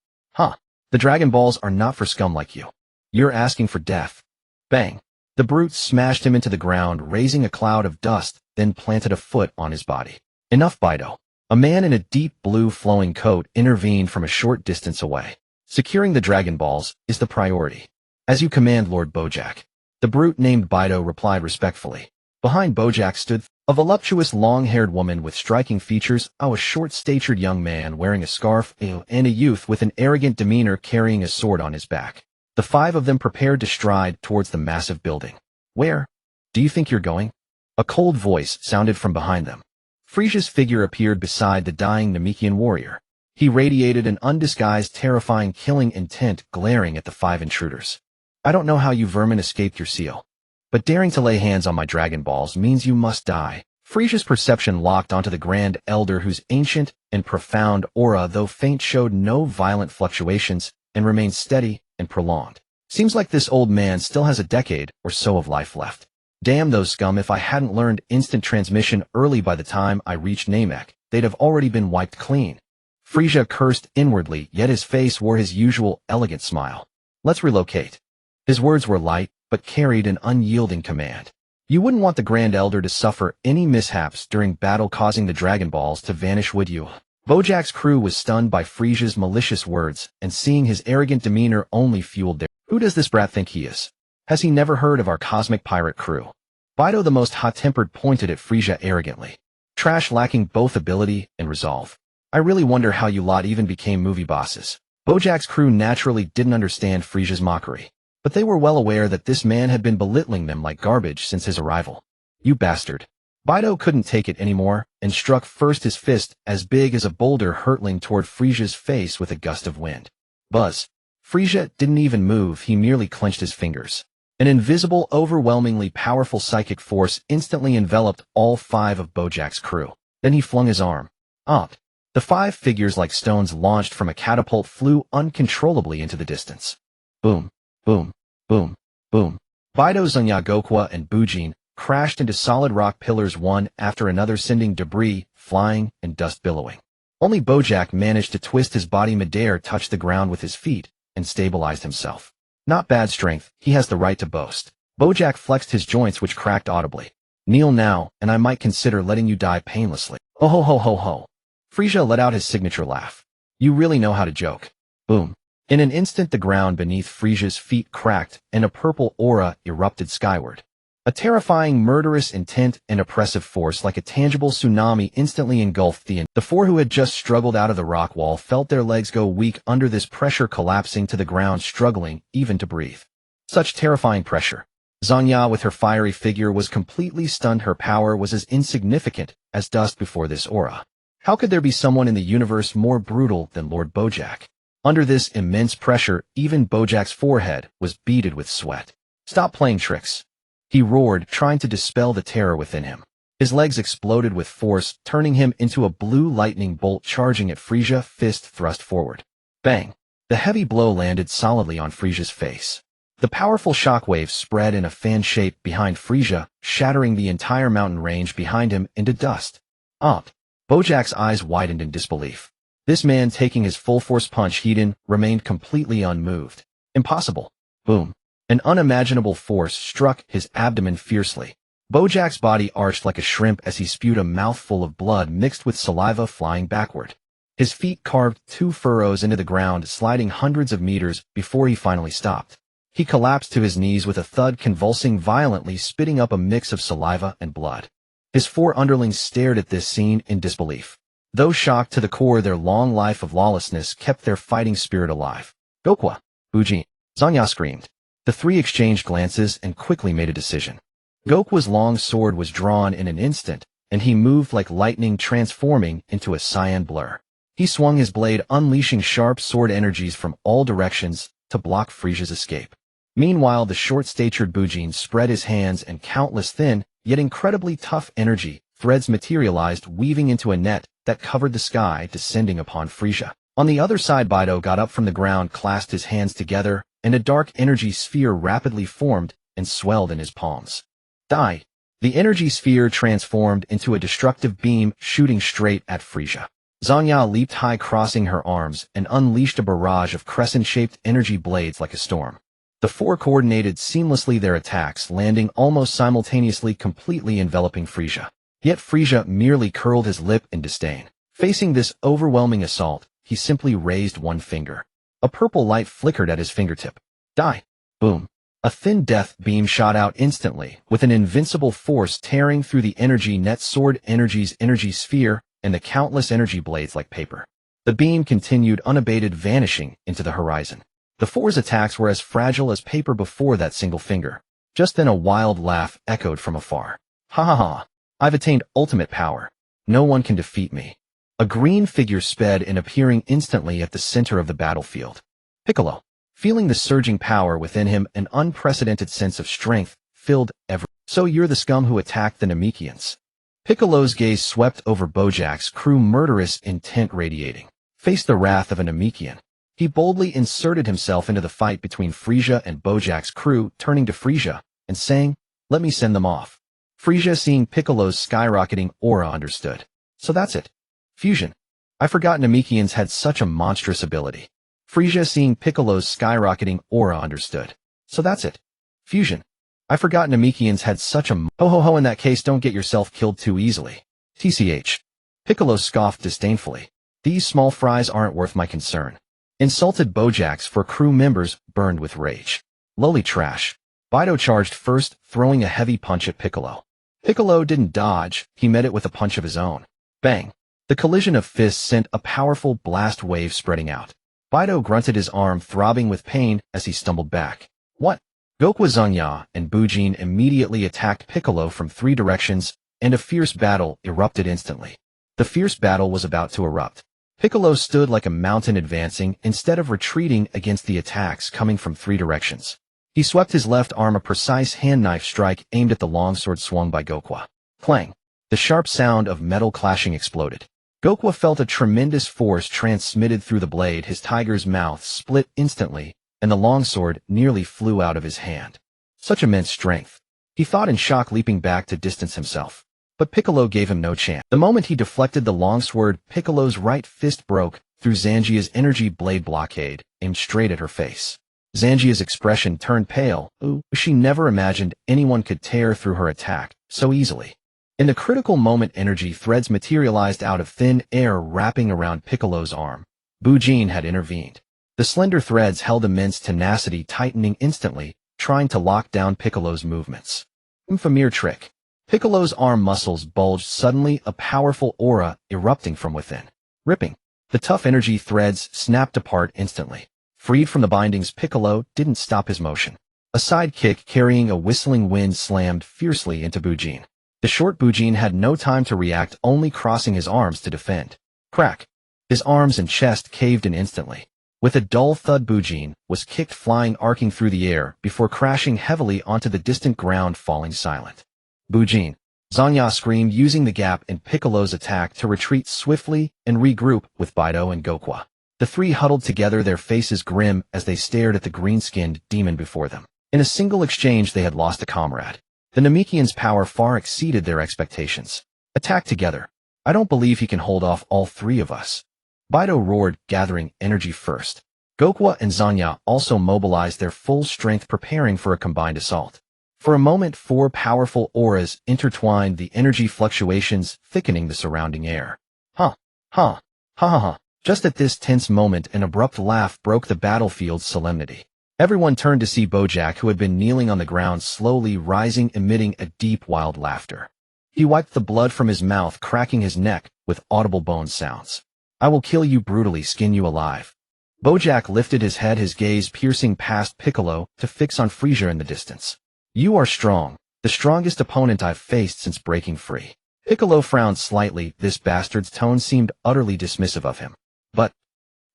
The Dragon Balls are not for scum like you. You're asking for death." Bang! The brute smashed him into the ground, raising a cloud of dust, then planted a foot on his body. "Enough, Bido." A man in a deep blue flowing coat intervened from a short distance away. "Securing the Dragon Balls is the priority." "As you command, Lord Bojack." The brute named Bido replied respectfully. Behind Bojack stood a voluptuous long-haired woman with striking features, a short-statured young man wearing a scarf, and a youth with an arrogant demeanor carrying a sword on his back. The five of them prepared to stride towards the massive building. "Where do you think you're going?" A cold voice sounded from behind them. Frieza's figure appeared beside the dying Namekian warrior. He radiated an undisguised, terrifying, killing intent, glaring at the five intruders. "I don't know how you vermin escaped your seal, but daring to lay hands on my Dragon Balls means you must die." Frieza's perception locked onto the Grand Elder, whose ancient and profound aura, though faint, showed no violent fluctuations and remained steady and prolonged. "Seems like this old man still has a decade or so of life left. Damn those scum, if I hadn't learned instant transmission early, by the time I reached Namek, they'd have already been wiped clean." Frieza cursed inwardly, yet his face wore his usual elegant smile. "Let's relocate." His words were light, but carried an unyielding command. "You wouldn't want the Grand Elder to suffer any mishaps during battle, causing the Dragon Balls to vanish, would you?" Bojack's crew was stunned by Frieza's malicious words, and seeing his arrogant demeanor only fueled their... "Who does this brat think he is? Has he never heard of our cosmic pirate crew?" Bido, the most hot-tempered, pointed at Frieza arrogantly. "Trash, lacking both ability and resolve. I really wonder how you lot even became movie bosses." Bojack's crew naturally didn't understand Frieza's mockery, but they were well aware that this man had been belittling them like garbage since his arrival. "You bastard." Bido couldn't take it anymore and struck first, his fist as big as a boulder hurtling toward Frieza's face with a gust of wind. Buzz. Frieza didn't even move, he merely clenched his fingers. An invisible, overwhelmingly powerful psychic force instantly enveloped all five of Bojack's crew. Then he flung his arm up. The five figures, like stones launched from a catapult, flew uncontrollably into the distance. Boom. Boom, boom, boom. Bido, Zunya, Gokua, and Bujin crashed into solid rock pillars one after another, sending debris flying and dust billowing. Only Bojack managed to twist his body midair, touch the ground with his feet, and stabilized himself. Not bad strength, he has the right to boast. Bojack flexed his joints which cracked audibly. Kneel now, and I might consider letting you die painlessly. Oh ho ho ho ho. Frieza let out his signature laugh. You really know how to joke. Boom. In an instant the ground beneath Frieza's feet cracked, and a purple aura erupted skyward. A terrifying, murderous intent and oppressive force like a tangible tsunami instantly engulfed the four who had just struggled out of the rock wall felt their legs go weak under this pressure, collapsing to the ground, struggling even to breathe. Such terrifying pressure. Zanya with her fiery figure was completely stunned. Her power was as insignificant as dust before this aura. How could there be someone in the universe more brutal than Lord Bojack? Under this immense pressure, even Bojack's forehead was beaded with sweat. Stop playing tricks. He roared, trying to dispel the terror within him. His legs exploded with force, turning him into a blue lightning bolt charging at Frieza, fist thrust forward. Bang! The heavy blow landed solidly on Frieza's face. The powerful shockwave spread in a fan shape behind Frieza, shattering the entire mountain range behind him into dust. Bojack's eyes widened in disbelief. This man taking his full-force punch remained completely unmoved. Impossible. Boom. An unimaginable force struck his abdomen fiercely. Bojack's body arched like a shrimp as he spewed a mouthful of blood mixed with saliva flying backward. His feet carved 2 furrows into the ground, sliding hundreds of meters before he finally stopped. He collapsed to his knees with a thud, convulsing violently, spitting up a mix of saliva and blood. His 4 underlings stared at this scene in disbelief. Though shocked to the core, their long life of lawlessness kept their fighting spirit alive. Goku, Vegeta, Zanya screamed. The 3 exchanged glances and quickly made a decision. Goku's long sword was drawn in an instant, and he moved like lightning, transforming into a cyan blur. He swung his blade, unleashing sharp sword energies from all directions to block Frieza's escape. Meanwhile, the short-statured Bujin spread his hands, and countless thin, yet incredibly tough energy threads materialized, weaving into a net that covered the sky, descending upon Frieza. On the other side, Bido got up from the ground, clasped his hands together, and a dark energy sphere rapidly formed and swelled in his palms. Die! The energy sphere transformed into a destructive beam, shooting straight at Frieza. Zanya leaped high, crossing her arms, and unleashed a barrage of crescent-shaped energy blades like a storm. The 4 coordinated seamlessly, their attacks landing almost simultaneously, completely enveloping Frieza. Yet Frieza merely curled his lip in disdain. Facing this overwhelming assault, he simply raised one finger. A purple light flickered at his fingertip. Die! Boom! A thin death beam shot out instantly, with an invincible force tearing through the energy net, sword energies, energy sphere, and the countless energy blades like paper. The beam continued unabated, vanishing into the horizon. The 4's attacks were as fragile as paper before that single finger. Just then a wild laugh echoed from afar. Ha ha ha! I've attained ultimate power. No one can defeat me. A green figure sped in, appearing instantly at the center of the battlefield. Piccolo. Feeling the surging power within him, an unprecedented sense of strength filled every. So you're the scum who attacked the Namekians. Piccolo's gaze swept over Bojack's crew, murderous intent radiating. Face the wrath of a Namekian. He boldly inserted himself into the fight between Frieza and Bojack's crew, turning to Frieza and saying, "Let me send them off." Frieza, seeing Piccolo's skyrocketing aura, understood. So that's it. Fusion. I forgot Namekians had such a monstrous ability. Frieza, seeing Piccolo's skyrocketing aura, understood. So that's it. Fusion. I forgot Namekians had such a ho ho ho. In that case, don't get yourself killed too easily. TCH. Piccolo scoffed disdainfully. These small fries aren't worth my concern. Insulted Bojack's 4 crew members burned with rage. Lowly trash. Bido charged first, throwing a heavy punch at Piccolo. Piccolo didn't dodge, he met it with a punch of his own. Bang! The collision of fists sent a powerful blast wave spreading out. Bido grunted, his arm throbbing with pain as he stumbled back. What? Goku, Zanya, and Bujin immediately attacked Piccolo from 3 directions, and a fierce battle erupted instantly. The fierce battle was about to erupt. Piccolo stood like a mountain, advancing instead of retreating against the attacks coming from 3 directions. He swept his left arm, a precise hand knife strike aimed at the longsword swung by Goku. Clang! The sharp sound of metal clashing exploded. Goku felt a tremendous force transmitted through the blade, his tiger's mouth split instantly, and the longsword nearly flew out of his hand. Such immense strength. He thought in shock, leaping back to distance himself. but Piccolo gave him no chance. The moment he deflected the long sword, Piccolo's right fist broke through Zangia's energy blade blockade, aimed straight at her face. Zangia's expression turned pale. She never imagined anyone could tear through her attack so easily. In the critical moment, energy threads materialized out of thin air wrapping around Piccolo's arm. Bujin had intervened. The slender threads held immense tenacity, tightening instantly, trying to lock down Piccolo's movements. A mere trick. Piccolo's arm muscles bulged suddenly, a powerful aura erupting from within. Ripping. The tough energy threads snapped apart instantly. Freed from the bindings, Piccolo didn't stop his motion. A side kick carrying a whistling wind slammed fiercely into Bujin. The short Bujin had no time to react, only crossing his arms to defend. Crack. His arms and chest caved in instantly. With a dull thud, Bujin was kicked flying, arcing through the air before crashing heavily onto the distant ground, falling silent. Bujin. Zanya screamed, using the gap in Piccolo's attack to retreat swiftly and regroup with Bido and Goku. The three huddled together, their faces grim as they stared at the green-skinned demon before them. In a single exchange, they had lost a comrade. The Namekian's power far exceeded their expectations. Attack together. I don't believe he can hold off all three of us. Bido roared, gathering energy first. Goku and Zanya also mobilized their full strength, preparing for a combined assault. For a moment, four powerful auras intertwined, the energy fluctuations thickening the surrounding air. Ha ha ha. Just at this tense moment, an abrupt laugh broke the battlefield's solemnity. Everyone turned to see Bojack, who had been kneeling on the ground, slowly rising, emitting a deep, wild laughter. He wiped the blood from his mouth, cracking his neck with audible bone sounds. I will kill you brutally, skin you alive. Bojack lifted his head, his gaze piercing past Piccolo to fix on Frieza in the distance. You are strong, the strongest opponent I've faced since breaking free. Piccolo frowned slightly. This bastard's tone seemed utterly dismissive of him. But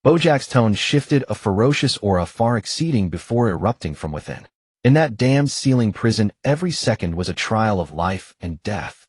Bojack's tone shifted, a ferocious aura far exceeding before erupting from within. In that damned ceiling prison, every second was a trial of life and death.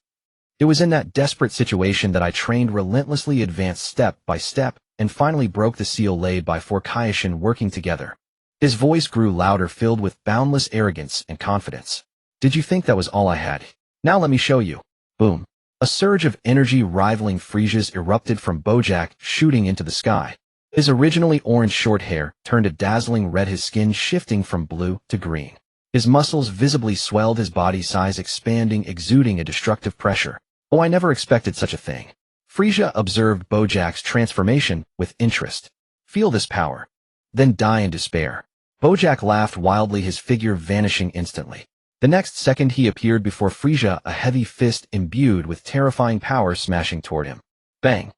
It was in that desperate situation that I trained relentlessly, advanced step by step, and finally broke the seal laid by four Kaioshin working together. His voice grew louder, filled with boundless arrogance and confidence. Did you think that was all I had? Now let me show you. Boom. A surge of energy rivaling Frieza's erupted from Bojack, shooting into the sky. His originally orange short hair turned a dazzling red, his skin shifting from blue to green. His muscles visibly swelled, his body size expanding, exuding a destructive pressure. Oh, I never expected such a thing. Frieza observed Bojack's transformation with interest. Feel this power. Then die in despair. Bojack laughed wildly, his figure vanishing instantly. The next second he appeared before Frieza, a heavy fist imbued with terrifying power smashing toward him. Bang!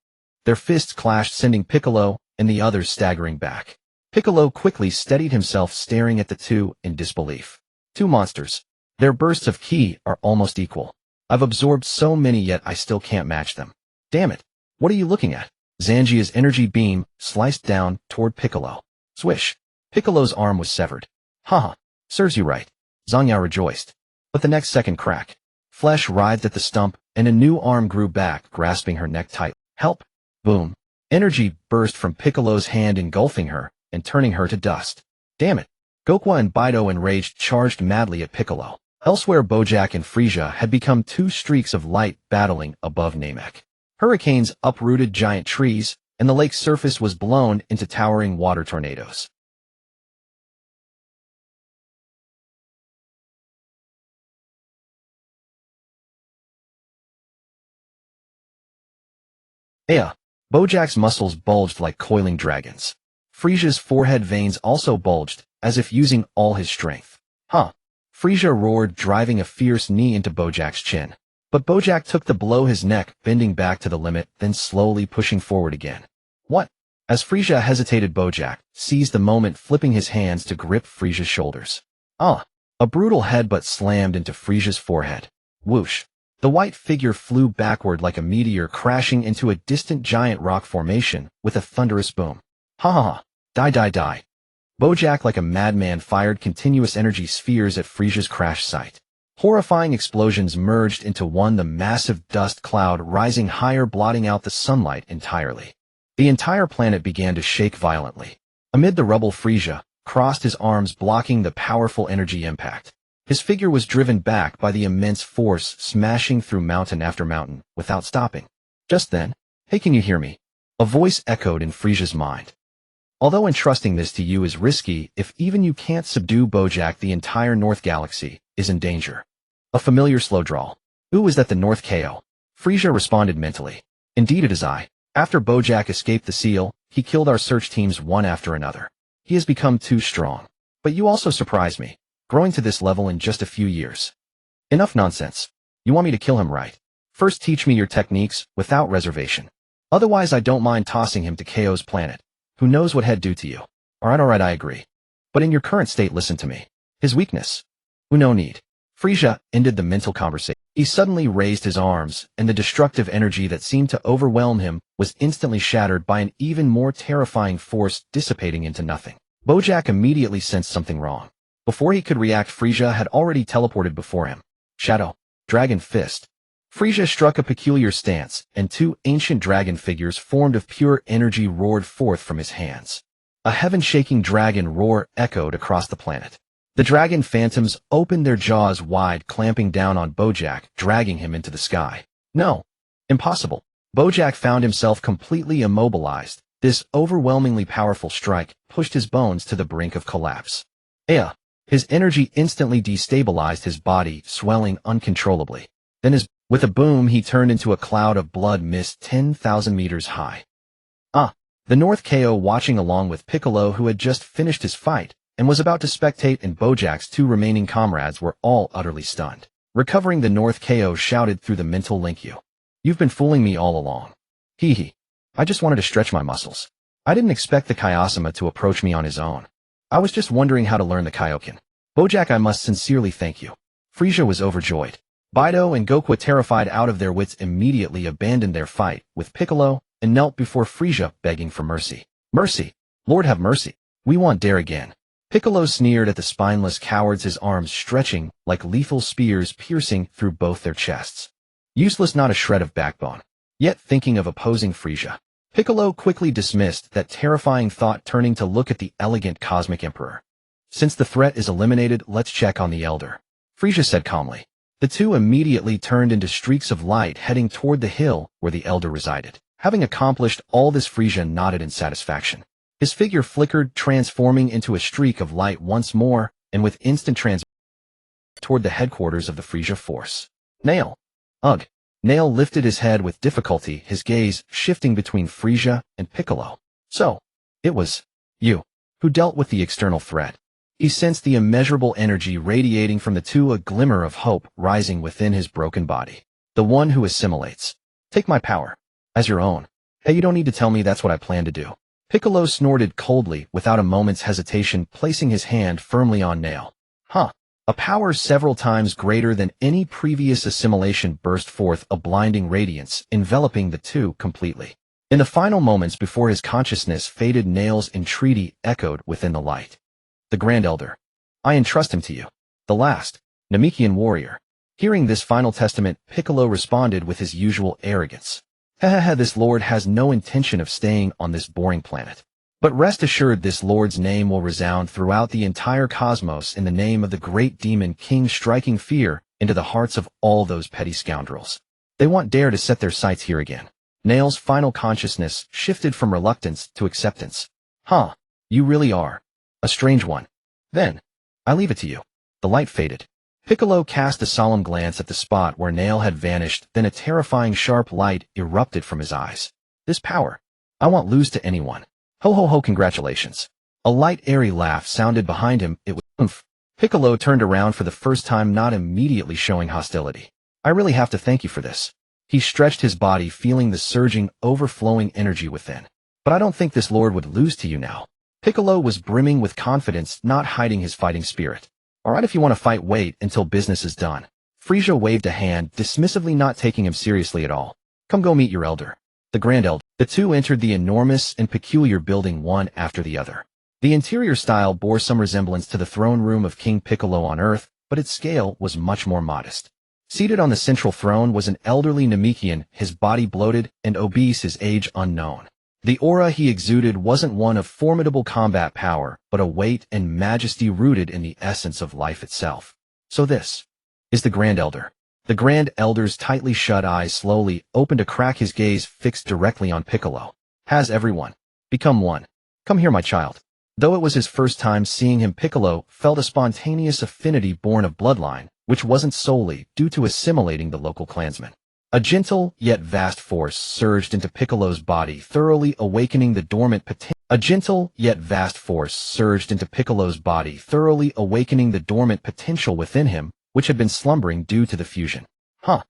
Their fists clashed, sending Piccolo and the others staggering back. Piccolo quickly steadied himself, staring at the two in disbelief. Two monsters. Their bursts of ki are almost equal. I've absorbed so many, yet I still can't match them. Damn it. What are you looking at? Zangia's energy beam sliced down toward Piccolo. Swish. Piccolo's arm was severed. Haha. Serves you right. Zanya rejoiced. But the next second, crack. Flesh writhed at the stump, and a new arm grew back, grasping her neck tight. Help! Boom. Energy burst from Piccolo's hand, engulfing her and turning her to dust. Damn it. Goku and Bido, enraged, charged madly at Piccolo. Elsewhere, Bojack and Frieza had become two streaks of light battling above Namek. Hurricanes uprooted giant trees, and the lake's surface was blown into towering water tornadoes. Bojack's muscles bulged like coiling dragons. Frieza's forehead veins also bulged, as if using all his strength. Huh. Frieza roared, driving a fierce knee into Bojack's chin. But Bojack took the blow, his neck bending back to the limit, then slowly pushing forward again. What? As Frieza hesitated, Bojack seized the moment, flipping his hands to grip Frieza's shoulders. A brutal headbutt slammed into Frieza's forehead. Whoosh. The white figure flew backward like a meteor, crashing into a distant giant rock formation with a thunderous boom. Ha ha ha. Die die die. Bojack, like a madman, fired continuous energy spheres at Frieza's crash site. Horrifying explosions merged into one, the massive dust cloud rising higher, blotting out the sunlight entirely. The entire planet began to shake violently. Amid the rubble, Frieza crossed his arms, blocking the powerful energy impact. His figure was driven back by the immense force smashing through mountain after mountain without stopping. Just then, "Hey, can you hear me?" A voice echoed in Frieza's mind. "Although entrusting this to you is risky, if even you can't subdue Bojack, the entire North Galaxy is in danger." A familiar slow drawl. "Who is that, the North KO?" Frieza responded mentally. "Indeed it is I. After Bojack escaped the seal, he killed our search teams one after another. He has become too strong. But you also surprised me, growing to this level in just a few years." "Enough nonsense. You want me to kill him, right? First teach me your techniques, without reservation. Otherwise I don't mind tossing him to KO's planet. Who knows what he'd do to you." Alright, I agree. But in your current state, listen to me. His weakness. No need." Frieza ended the mental conversation. He suddenly raised his arms, and the destructive energy that seemed to overwhelm him was instantly shattered by an even more terrifying force dissipating into nothing. Bojack immediately sensed something wrong. Before he could react, Frieza had already teleported before him. Shadow. Dragon Fist. Frieza struck a peculiar stance, and two ancient dragon figures formed of pure energy roared forth from his hands. A heaven-shaking dragon roar echoed across the planet. The dragon phantoms opened their jaws wide, clamping down on Bojack, dragging him into the sky. No. Impossible. Bojack found himself completely immobilized. This overwhelmingly powerful strike pushed his bones to the brink of collapse. His energy instantly destabilized his body, swelling uncontrollably. Then with a boom, he turned into a cloud of blood mist 10,000 meters high. The North KO, watching along with Piccolo, who had just finished his fight and was about to spectate, and Bojack's two remaining comrades were all utterly stunned. Recovering, the North KO shouted through the mental link, "You've been fooling me all along. Hee. I just wanted to stretch my muscles. I didn't expect the Kaiosama to approach me on his own. I was just wondering how to learn the Kaioken. Bojack, I must sincerely thank you." Frieza was overjoyed. Bido and Goku, terrified out of their wits, immediately abandoned their fight with Piccolo and knelt before Frieza, begging for mercy. "Mercy! Lord, have mercy. We won't dare again." Piccolo sneered at the spineless cowards, his arms stretching like lethal spears piercing through both their chests. Useless, not a shred of backbone. Yet, thinking of opposing Frieza, Piccolo quickly dismissed that terrifying thought, turning to look at the elegant cosmic emperor. "Since the threat is eliminated, let's check on the elder," Frieza said calmly. The two immediately turned into streaks of light, heading toward the hill where the elder resided. Having accomplished all this, Frieza nodded in satisfaction. His figure flickered, transforming into a streak of light once more, and with instant toward the headquarters of the Frieza force. "Nail." "Ugh." Nail lifted his head with difficulty, his gaze shifting between Frieza and Piccolo. "So, it was you who dealt with the external threat." He sensed the immeasurable energy radiating from the two, a glimmer of hope rising within his broken body. "The one who assimilates. Take my power as your own." "Hey, you don't need to tell me that's what I plan to do." Piccolo snorted coldly, without a moment's hesitation, placing his hand firmly on Nail. A power several times greater than any previous assimilation burst forth, a blinding radiance enveloping the two completely. In the final moments before his consciousness faded, Nail's entreaty echoed within the light. "The Grand Elder. I entrust him to you. The last Namekian warrior." Hearing this final testament, Piccolo responded with his usual arrogance. This lord has no intention of staying on this boring planet. But rest assured, this lord's name will resound throughout the entire cosmos in the name of the great demon king, striking fear into the hearts of all those petty scoundrels. They won't dare to set their sights here again. Nail's final consciousness shifted from reluctance to acceptance. You really are a strange one. Then, I leave it to you." The light faded. Piccolo cast a solemn glance at the spot where Nail had vanished, then a terrifying sharp light erupted from his eyes. "This power, I won't lose to anyone." Ho, congratulations." A light, airy laugh sounded behind him. It was oomph. Piccolo turned around for the first time, not immediately showing hostility. "I really have to thank you for this." He stretched his body, feeling the surging, overflowing energy within. "But I don't think this lord would lose to you now." Piccolo was brimming with confidence, not hiding his fighting spirit. "Alright, if you want to fight, wait until business is done." Frieza waved a hand, dismissively, not taking him seriously at all. "Come, go meet your elder. The Grand Elder." The two entered the enormous and peculiar building one after the other. The interior style bore some resemblance to the throne room of King Piccolo on Earth, but its scale was much more modest. Seated on the central throne was an elderly Namekian, his body bloated and obese, his age unknown. The aura he exuded wasn't one of formidable combat power, but a weight and majesty rooted in the essence of life itself. So this is the Grand Elder. The Grand Elder's tightly shut eyes slowly opened to crack, his gaze fixed directly on Piccolo. Has everyone become one? Come here, my child. Though it was his first time seeing him, Piccolo felt a spontaneous affinity born of bloodline, which wasn't solely due to assimilating the local clansmen. A gentle yet vast force surged into Piccolo's body, thoroughly awakening the dormant potential. A gentle yet vast force surged into Piccolo's body, thoroughly awakening the dormant potential within him, which had been slumbering due to the fusion. Huh.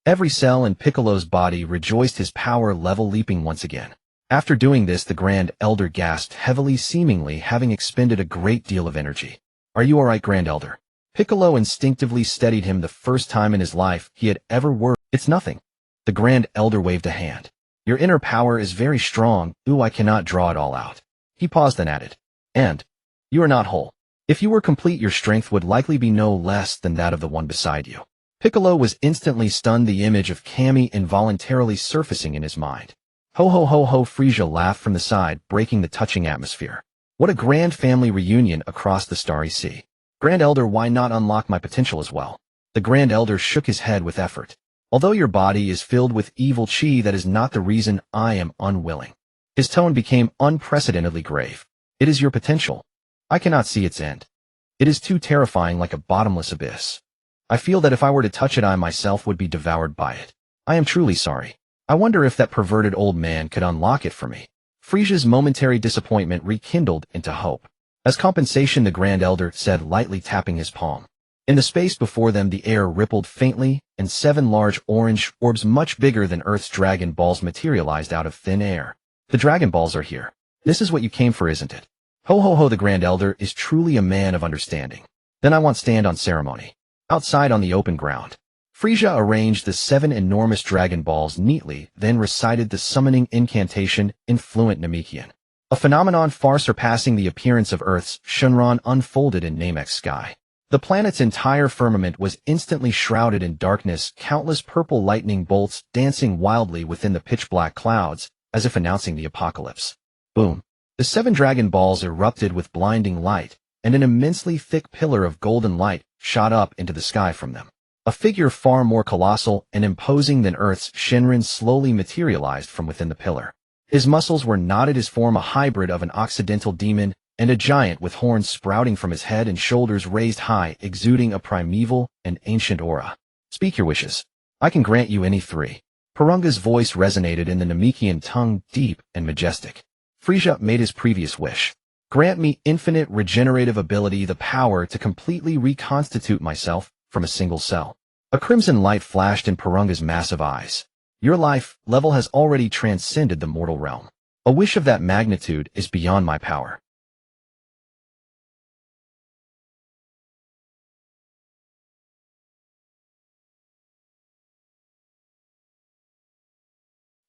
Every cell in Piccolo's body rejoiced, his power level leaping once again. After doing this, the Grand Elder gasped heavily, seemingly having expended a great deal of energy. Are you alright, Grand Elder? Piccolo instinctively steadied him, the first time in his life he had ever worried. It's nothing. The Grand Elder waved a hand. Your inner power is very strong. Ooh, I cannot draw it all out. He paused, then added. And you are not whole. If you were complete, your strength would likely be no less than that of the one beside you. Piccolo was instantly stunned, the image of Kami involuntarily surfacing in his mind. Ho ho ho ho, Frieza laughed from the side, breaking the touching atmosphere. What a grand family reunion across the starry sea. Grand Elder, why not unlock my potential as well? The Grand Elder shook his head with effort. Although your body is filled with evil chi, that is not the reason I am unwilling. His tone became unprecedentedly grave. It is your potential. I cannot see its end. It is too terrifying, like a bottomless abyss. I feel that if I were to touch it, I myself would be devoured by it. I am truly sorry. I wonder if that perverted old man could unlock it for me. Frieza's momentary disappointment rekindled into hope. As compensation, the Grand Elder said, lightly tapping his palm. In the space before them, the air rippled faintly, and 7 large orange orbs much bigger than Earth's Dragon Balls materialized out of thin air. The Dragon Balls are here. This is what you came for, isn't it? Ho ho ho, the Grand Elder is truly a man of understanding. Then I want stand on ceremony. Outside on the open ground. Frieza arranged the 7 enormous Dragon Balls neatly, then recited the summoning incantation in fluent Namekian. A phenomenon far surpassing the appearance of Earth's Shenron unfolded in Namek's sky. The planet's entire firmament was instantly shrouded in darkness, countless purple lightning bolts dancing wildly within the pitch-black clouds, as if announcing the apocalypse. Boom. The 7 Dragon Balls erupted with blinding light, and an immensely thick pillar of golden light shot up into the sky from them. A figure far more colossal and imposing than Earth's Shenron slowly materialized from within the pillar. His muscles were knotted, his form a hybrid of an occidental demon and a giant with horns sprouting from his head and shoulders raised high, exuding a primeval and ancient aura. Speak your wishes. I can grant you any 3. Purunga's voice resonated in the Namekian tongue, deep and majestic. Frieza made his previous wish. Grant me infinite regenerative ability, the power to completely reconstitute myself from a single cell. A crimson light flashed in Purunga's massive eyes. Your life level has already transcended the mortal realm. A wish of that magnitude is beyond my power.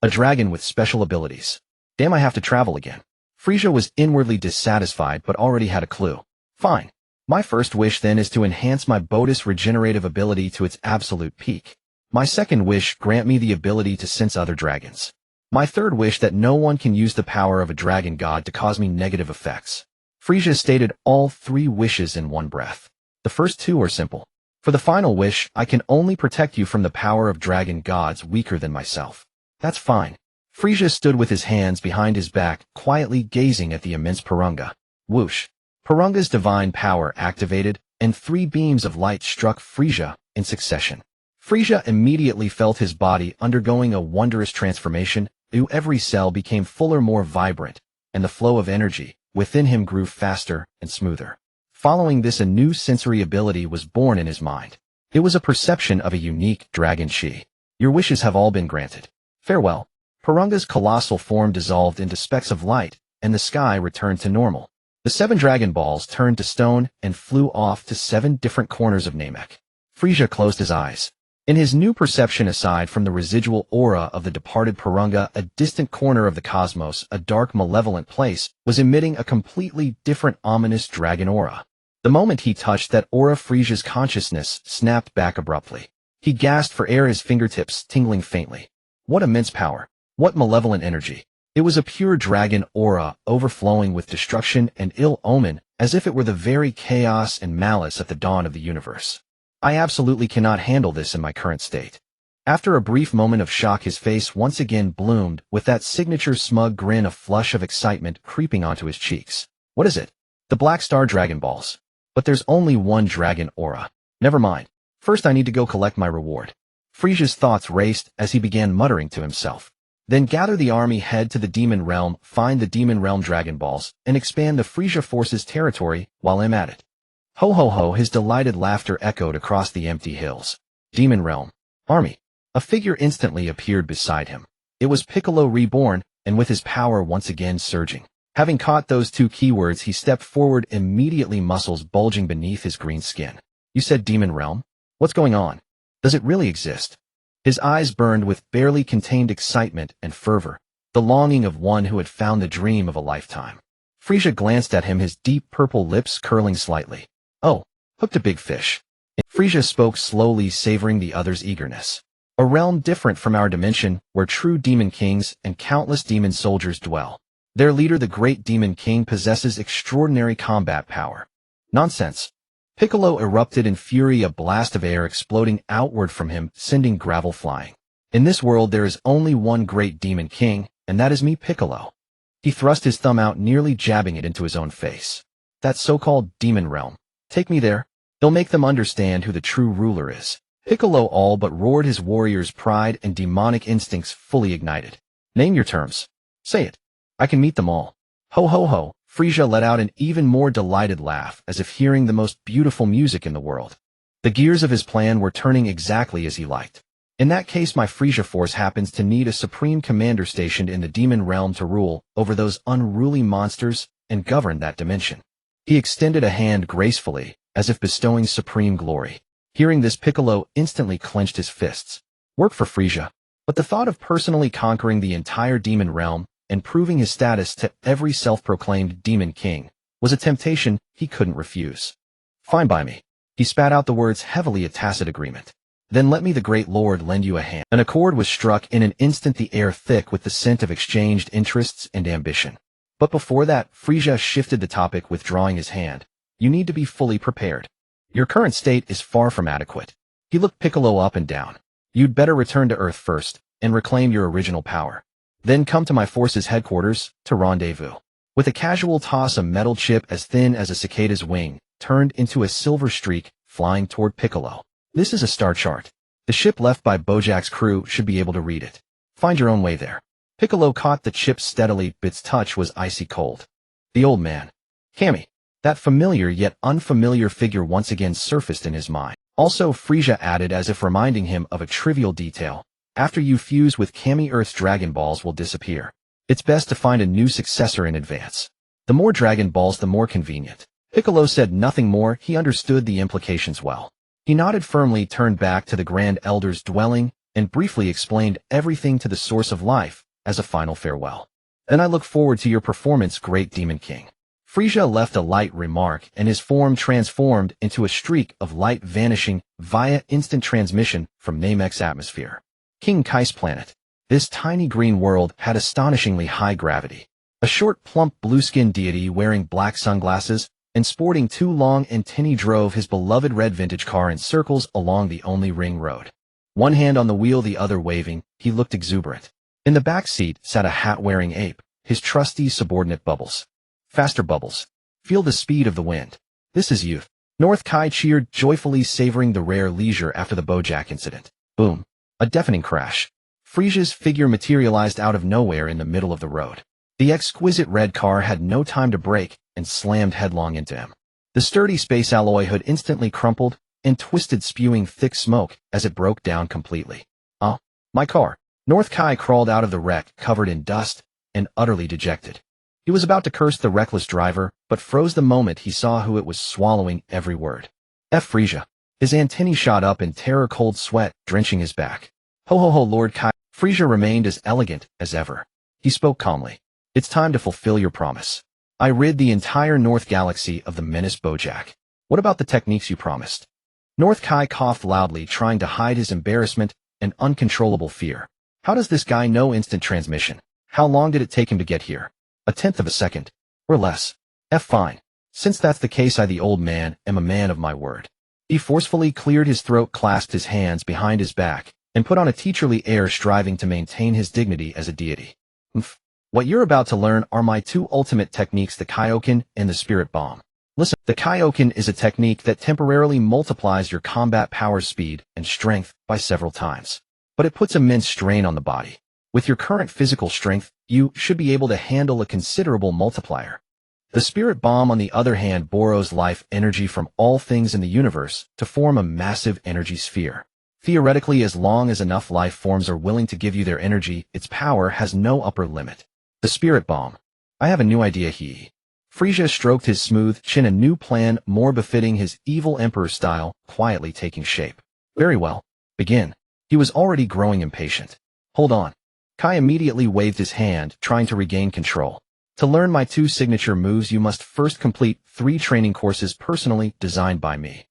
A dragon with special abilities. Damn, I have to travel again. Frieza was inwardly dissatisfied but already had a clue. Fine. My first wish then is to enhance my Bodhi's regenerative ability to its absolute peak. My second wish, grant me the ability to sense other dragons. My third wish, that no one can use the power of a dragon god to cause me negative effects. Frieza stated all 3 wishes in one breath. The first 2 are simple. For the final wish, I can only protect you from the power of dragon gods weaker than myself. That's fine. Frieza stood with his hands behind his back, quietly gazing at the immense Purunga. Whoosh. Purunga's divine power activated, and 3 beams of light struck Frieza in succession. Frieza immediately felt his body undergoing a wondrous transformation. Every cell became fuller, more vibrant, and the flow of energy within him grew faster and smoother. Following this, a new sensory ability was born in his mind. It was a perception of a unique dragon chi. Your wishes have all been granted. Farewell. Purunga's colossal form dissolved into specks of light, and the sky returned to normal. The 7 Dragon Balls turned to stone and flew off to 7 different corners of Namek. Frieza closed his eyes. In his new perception, aside from the residual aura of the departed Purunga, a distant corner of the cosmos, a dark, malevolent place, was emitting a completely different, ominous dragon aura. The moment he touched that aura, Frieza's consciousness snapped back abruptly. He gasped for air, his fingertips tingling faintly. What immense power! What malevolent energy! It was a pure dragon aura, overflowing with destruction and ill omen, as if it were the very chaos and malice at the dawn of the universe. I absolutely cannot handle this in my current state. After a brief moment of shock, his face once again bloomed with that signature smug grin, a flush of excitement creeping onto his cheeks. What is it? The Black Star Dragon Balls. But there's only one dragon aura. Never mind. First I need to go collect my reward. Frieza's thoughts raced as he began muttering to himself. Then gather the army, head to the Demon Realm, find the Demon Realm Dragon Balls, and expand the Frieza forces territory while I'm at it. Ho ho ho, his delighted laughter echoed across the empty hills. Demon Realm. Army. A figure instantly appeared beside him. It was Piccolo reborn, and with his power once again surging. Having caught those two keywords, he stepped forward, immediately muscles bulging beneath his green skin. You said Demon Realm? What's going on? Does it really exist? His eyes burned with barely contained excitement and fervor, the longing of one who had found the dream of a lifetime. Frieza glanced at him, his deep purple lips curling slightly. Oh, hooked a big fish. Frieza spoke slowly, savoring the other's eagerness. A realm different from our dimension, where true demon kings and countless demon soldiers dwell. Their leader, the great demon king, possesses extraordinary combat power. Nonsense. Piccolo erupted in fury, a blast of air exploding outward from him, sending gravel flying. In this world there is only one great demon king, and that is me, Piccolo. He thrust his thumb out, nearly jabbing it into his own face. That so-called demon realm. Take me there. It'll make them understand who the true ruler is. Piccolo all but roared, his warrior's pride and demonic instincts fully ignited. Name your terms. Say it. I can meet them all. Ho ho ho. Frieza let out an even more delighted laugh, as if hearing the most beautiful music in the world. The gears of his plan were turning exactly as he liked. In that case, my Frieza force happens to need a supreme commander stationed in the demon realm to rule over those unruly monsters and govern that dimension. He extended a hand gracefully, as if bestowing supreme glory. Hearing this, Piccolo instantly clenched his fists. Work for Frieza. But the thought of personally conquering the entire demon realm and proving his status to every self-proclaimed demon king was a temptation he couldn't refuse. Fine by me. He spat out the words, heavily a tacit agreement. Then let me, the great lord, lend you a hand. An accord was struck in an instant, the air thick with the scent of exchanged interests and ambition. But before that, Frieza shifted the topic, withdrawing his hand. You need to be fully prepared. Your current state is far from adequate. He looked Piccolo up and down. You'd better return to Earth first and reclaim your original power. Then come to my force's headquarters to rendezvous. With a casual toss, a metal chip as thin as a cicada's wing turned into a silver streak, flying toward Piccolo. This is a star chart. The ship left by Bojack's crew should be able to read it. Find your own way there. Piccolo caught the chip steadily, but its touch was icy cold. The old man. Kami. That familiar yet unfamiliar figure once again surfaced in his mind. Also, Frieza added, as if reminding him of a trivial detail. After you fuse with Kami, Earth's Dragon Balls will disappear. It's best to find a new successor in advance. The more Dragon Balls, the more convenient. Piccolo said nothing more. He understood the implications well. He nodded firmly, turned back to the Grand Elder's dwelling, and briefly explained everything to the Source of Life as a final farewell. Then I look forward to your performance, Great Demon King. Frieza left a light remark, and his form transformed into a streak of light, vanishing via instant transmission from Namek's atmosphere. King Kai's planet. This tiny green world had astonishingly high gravity. A short, plump, blue-skinned deity wearing black sunglasses and sporting two long antennae drove his beloved red vintage car in circles along the only ring road. One hand on the wheel, the other waving, he looked exuberant. In the back seat sat a hat-wearing ape, his trusty subordinate Bubbles. Faster, Bubbles. Feel the speed of the wind. This is youth. North Kai cheered, joyfully savoring the rare leisure after the Bojack incident. Boom. A deafening crash. Frieza's figure materialized out of nowhere in the middle of the road. The exquisite red car had no time to brake and slammed headlong into him. The sturdy space alloy hood instantly crumpled and twisted, spewing thick smoke as it broke down completely. My car. North Kai crawled out of the wreck, covered in dust and utterly dejected. He was about to curse the reckless driver, but froze the moment he saw who it was swallowing every word. Frieza. His antennae shot up in terror, cold sweat drenching his back. Ho ho ho, Lord Kai. Frieza remained as elegant as ever. He spoke calmly. It's time to fulfill your promise. I rid the entire North Galaxy of the menace Bojack. What about the techniques you promised? North Kai coughed loudly, trying to hide his embarrassment and uncontrollable fear. How does this guy know instant transmission? How long did it take him to get here? 1/10 of a second. Or less. Fine. Since that's the case, I, the old man, am a man of my word. He forcefully cleared his throat, clasped his hands behind his back, and put on a teacherly air, striving to maintain his dignity as a deity. What you're about to learn are my two ultimate techniques, the Kaioken and the Spirit Bomb. Listen, the Kaioken is a technique that temporarily multiplies your combat power, speed, and strength by several times. But it puts immense strain on the body. With your current physical strength, you should be able to handle a considerable multiplier. The Spirit Bomb, on the other hand, borrows life energy from all things in the universe to form a massive energy sphere. Theoretically, as long as enough life forms are willing to give you their energy, its power has no upper limit. The Spirit Bomb. I have a new idea, Frieza stroked his smooth chin, a new plan more befitting his evil emperor style, quietly taking shape. Very well. Begin. He was already growing impatient. Hold on. Kai immediately waved his hand, trying to regain control. To learn my two signature moves, you must first complete 3 training courses personally designed by me.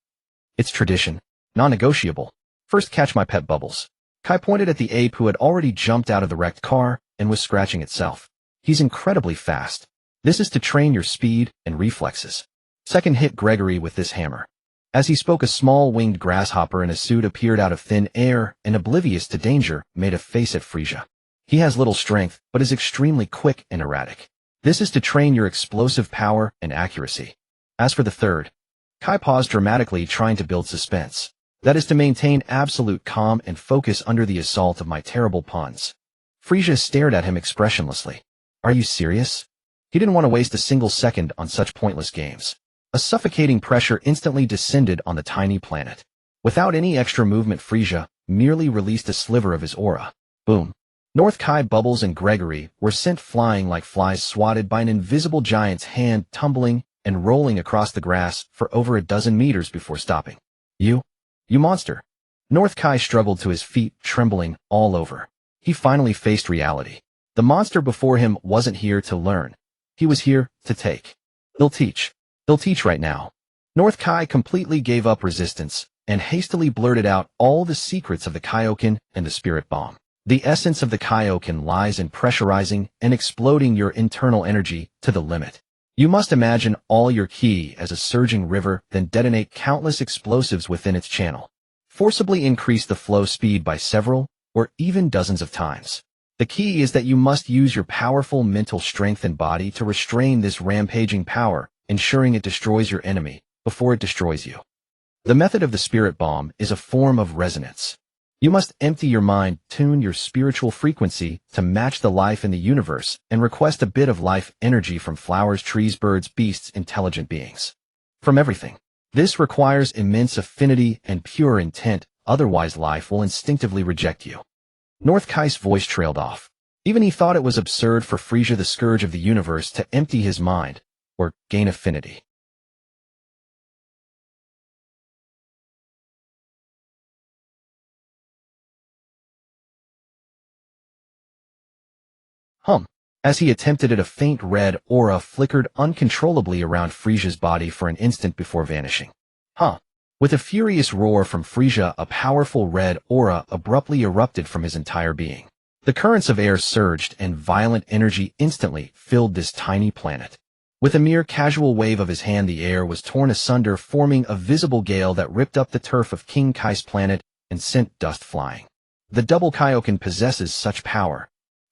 It's tradition. Non-negotiable. First, catch my pet Bubbles. Kai pointed at the ape who had already jumped out of the wrecked car and was scratching itself. He's incredibly fast. This is to train your speed and reflexes. Second, hit Gregory with this hammer. As he spoke, a small winged grasshopper in a suit appeared out of thin air and, oblivious to danger, made a face at Frieza. He has little strength, but is extremely quick and erratic. This is to train your explosive power and accuracy. As for the third, Kai paused dramatically, trying to build suspense. That is to maintain absolute calm and focus under the assault of my terrible puns. Frieza stared at him expressionlessly. Are you serious? He didn't want to waste a single second on such pointless games. A suffocating pressure instantly descended on the tiny planet. Without any extra movement, Frieza merely released a sliver of his aura. Boom. North, Kai, Bubbles, and Gregory were sent flying like flies swatted by an invisible giant's hand, tumbling and rolling across the grass for over a dozen meters before stopping. You monster. North Kai struggled to his feet, trembling all over. He finally faced reality. The monster before him wasn't here to learn. He was here to take. He'll teach. He'll teach right now. North Kai completely gave up resistance and hastily blurted out all the secrets of the Kaioken and the Spirit Bomb. The essence of the Kaioken lies in pressurizing and exploding your internal energy to the limit. You must imagine all your ki as a surging river, then detonate countless explosives within its channel. Forcibly increase the flow speed by several or even dozens of times. The key is that you must use your powerful mental strength and body to restrain this rampaging power, ensuring it destroys your enemy before it destroys you. The method of the Spirit Bomb is a form of resonance. You must empty your mind, tune your spiritual frequency to match the life in the universe, and request a bit of life energy from flowers, trees, birds, beasts, intelligent beings. From everything. This requires immense affinity and pure intent, otherwise life will instinctively reject you. North Kai's voice trailed off. Even he thought it was absurd for Frieza, the scourge of the universe, to empty his mind, or gain affinity. As he attempted it, a faint red aura flickered uncontrollably around Frieza's body for an instant before vanishing. With a furious roar from Frieza, a powerful red aura abruptly erupted from his entire being. The currents of air surged and violent energy instantly filled this tiny planet. With a mere casual wave of his hand, the air was torn asunder, forming a visible gale that ripped up the turf of King Kai's planet and sent dust flying. The double Kaioken possesses such power.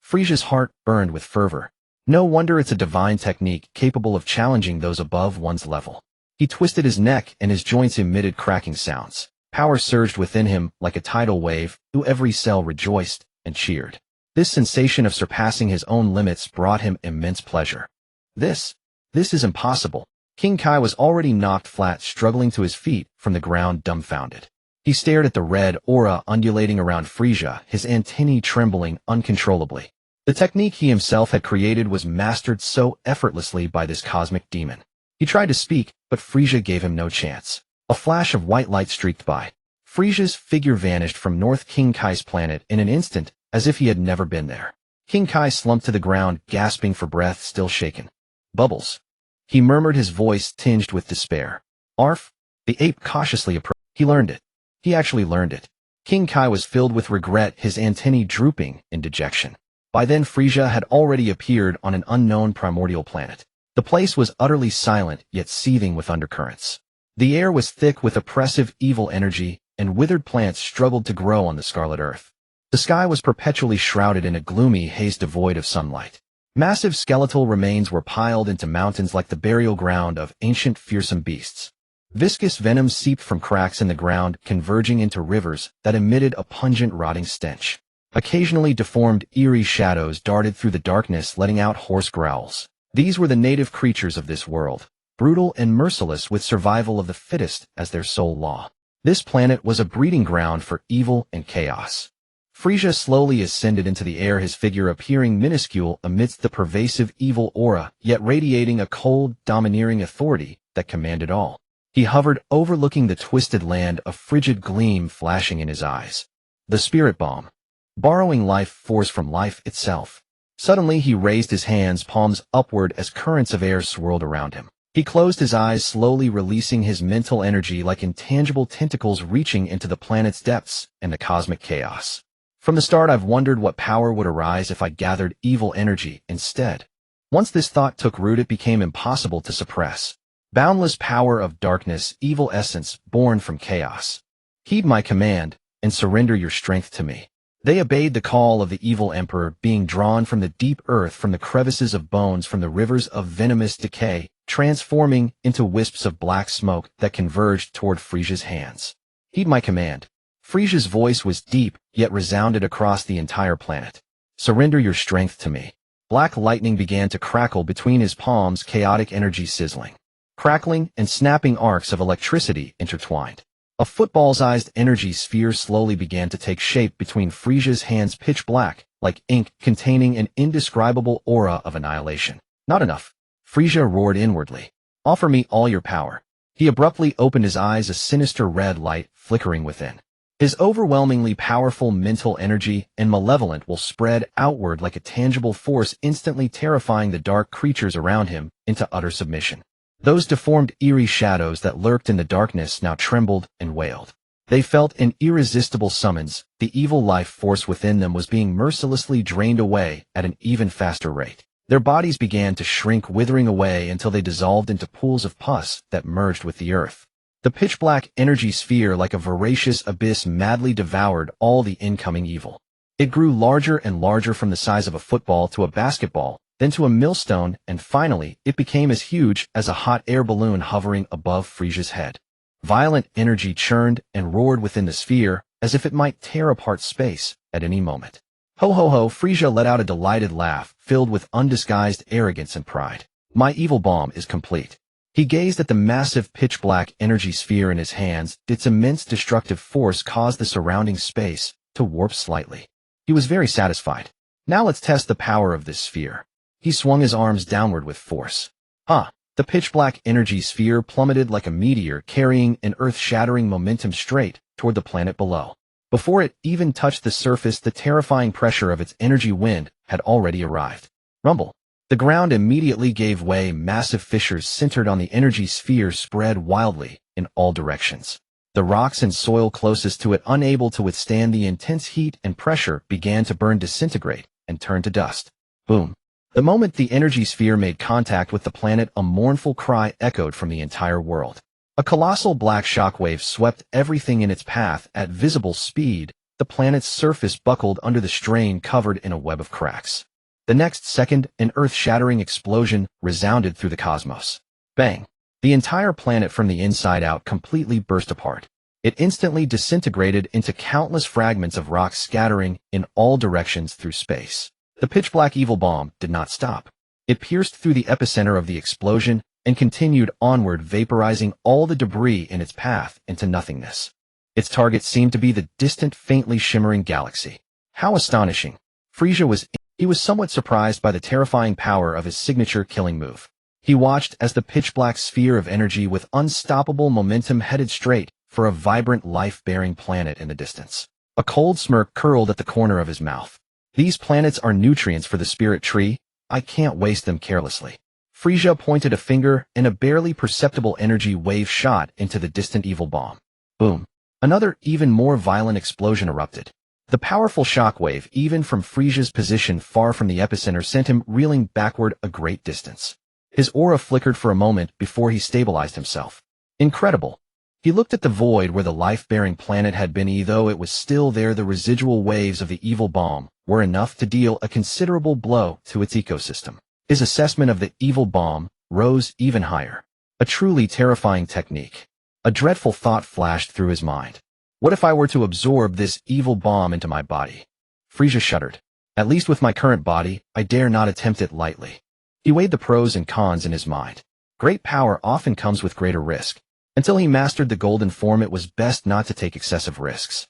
Frieza's heart burned with fervor. No wonder it's a divine technique capable of challenging those above one's level. He twisted his neck and his joints emitted cracking sounds. Power surged within him like a tidal wave, who every cell rejoiced and cheered. This sensation of surpassing his own limits brought him immense pleasure. This is impossible. King Kai was already knocked flat, struggling to his feet from the ground, dumbfounded. He stared at the red aura undulating around Frieza, his antennae trembling uncontrollably. The technique he himself had created was mastered so effortlessly by this cosmic demon. He tried to speak, but Frieza gave him no chance. A flash of white light streaked by. Frieza's figure vanished from North King Kai's planet in an instant, as if he had never been there. King Kai slumped to the ground, gasping for breath, still shaken. Bubbles. He murmured, his voice tinged with despair. Arf. The ape cautiously approached. He learned it. He actually learned it. King Kai was filled with regret, his antennae drooping in dejection. By then Frieza had already appeared on an unknown primordial planet. The place was utterly silent, yet seething with undercurrents. The air was thick with oppressive evil energy, and withered plants struggled to grow on the scarlet earth. The sky was perpetually shrouded in a gloomy haze devoid of sunlight. Massive skeletal remains were piled into mountains like the burial ground of ancient fearsome beasts. Viscous venom seeped from cracks in the ground, converging into rivers that emitted a pungent rotting stench. Occasionally deformed, eerie shadows darted through the darkness, letting out hoarse growls. These were the native creatures of this world, brutal and merciless, with survival of the fittest as their sole law. This planet was a breeding ground for evil and chaos. Frieza slowly ascended into the air, his figure appearing minuscule amidst the pervasive evil aura, yet radiating a cold, domineering authority that commanded all. He hovered, overlooking the twisted land, a frigid gleam flashing in his eyes. The spirit bomb. Borrowing life force from life itself. Suddenly he raised his hands, palms upward, as currents of air swirled around him. He closed his eyes, slowly releasing his mental energy like intangible tentacles reaching into the planet's depths and the cosmic chaos. From the start, I've wondered what power would arise if I gathered evil energy instead. Once this thought took root, it became impossible to suppress. Boundless power of darkness, evil essence born from chaos. Heed my command and surrender your strength to me. They obeyed the call of the evil emperor, being drawn from the deep earth, from the crevices of bones, from the rivers of venomous decay, transforming into wisps of black smoke that converged toward Frieza's hands. Heed my command. Frieza's voice was deep, yet resounded across the entire planet. Surrender your strength to me. Black lightning began to crackle between his palms, chaotic energy sizzling. Crackling and snapping arcs of electricity intertwined. A football-sized energy sphere slowly began to take shape between Frieza's hands, pitch black, like ink, containing an indescribable aura of annihilation. Not enough. Frieza roared inwardly. Offer me all your power. He abruptly opened his eyes, a sinister red light flickering within. His overwhelmingly powerful mental energy and malevolent will spread outward like a tangible force, instantly terrifying the dark creatures around him into utter submission. Those deformed, eerie shadows that lurked in the darkness now trembled and wailed. They felt an irresistible summons. The evil life force within them was being mercilessly drained away at an even faster rate. Their bodies began to shrink, withering away until they dissolved into pools of pus that merged with the earth. The pitch-black energy sphere, like a voracious abyss, madly devoured all the incoming evil. It grew larger and larger, from the size of a football to a basketball, then to a millstone, and finally, it became as huge as a hot air balloon hovering above Frieza's head. Violent energy churned and roared within the sphere, as if it might tear apart space at any moment. Ho ho ho! Frieza let out a delighted laugh, filled with undisguised arrogance and pride. My evil bomb is complete. He gazed at the massive pitch-black energy sphere in his hands. Its immense destructive force caused the surrounding space to warp slightly. He was very satisfied. Now let's test the power of this sphere. He swung his arms downward with force. The pitch-black energy sphere plummeted like a meteor, carrying an earth-shattering momentum straight toward the planet below. Before it even touched the surface, the terrifying pressure of its energy wind had already arrived. Rumble. The ground immediately gave way. Massive fissures centered on the energy sphere spread wildly in all directions. The rocks and soil closest to it, unable to withstand the intense heat and pressure, began to burn, disintegrate, and turn to dust. Boom. The moment the energy sphere made contact with the planet, a mournful cry echoed from the entire world. A colossal black shockwave swept everything in its path at visible speed. The planet's surface buckled under the strain, covered in a web of cracks. The next second, an earth-shattering explosion resounded through the cosmos. Bang! The entire planet from the inside out completely burst apart. It instantly disintegrated into countless fragments of rock, scattering in all directions through space. The pitch-black evil bomb did not stop. It pierced through the epicenter of the explosion and continued onward, vaporizing all the debris in its path into nothingness. Its target seemed to be the distant, faintly shimmering galaxy. How astonishing! Frieza was somewhat surprised by the terrifying power of his signature killing move. He watched as the pitch-black sphere of energy with unstoppable momentum headed straight for a vibrant, life-bearing planet in the distance. A cold smirk curled at the corner of his mouth. These planets are nutrients for the spirit tree. I can't waste them carelessly. Frieza pointed a finger, and a barely perceptible energy wave shot into the distant evil bomb. Boom. Another, even more violent explosion erupted. The powerful shockwave, even from Frieza's position far from the epicenter, sent him reeling backward a great distance. His aura flickered for a moment before he stabilized himself. Incredible. He looked at the void where the life-bearing planet had been. Though it was still there, the residual waves of the evil bomb were enough to deal a considerable blow to its ecosystem. His assessment of the evil bomb rose even higher. A truly terrifying technique. A dreadful thought flashed through his mind. What if I were to absorb this evil bomb into my body? Frieza shuddered. At least with my current body, I dare not attempt it lightly. He weighed the pros and cons in his mind. Great power often comes with greater risk. Until he mastered the golden form, it was best not to take excessive risks.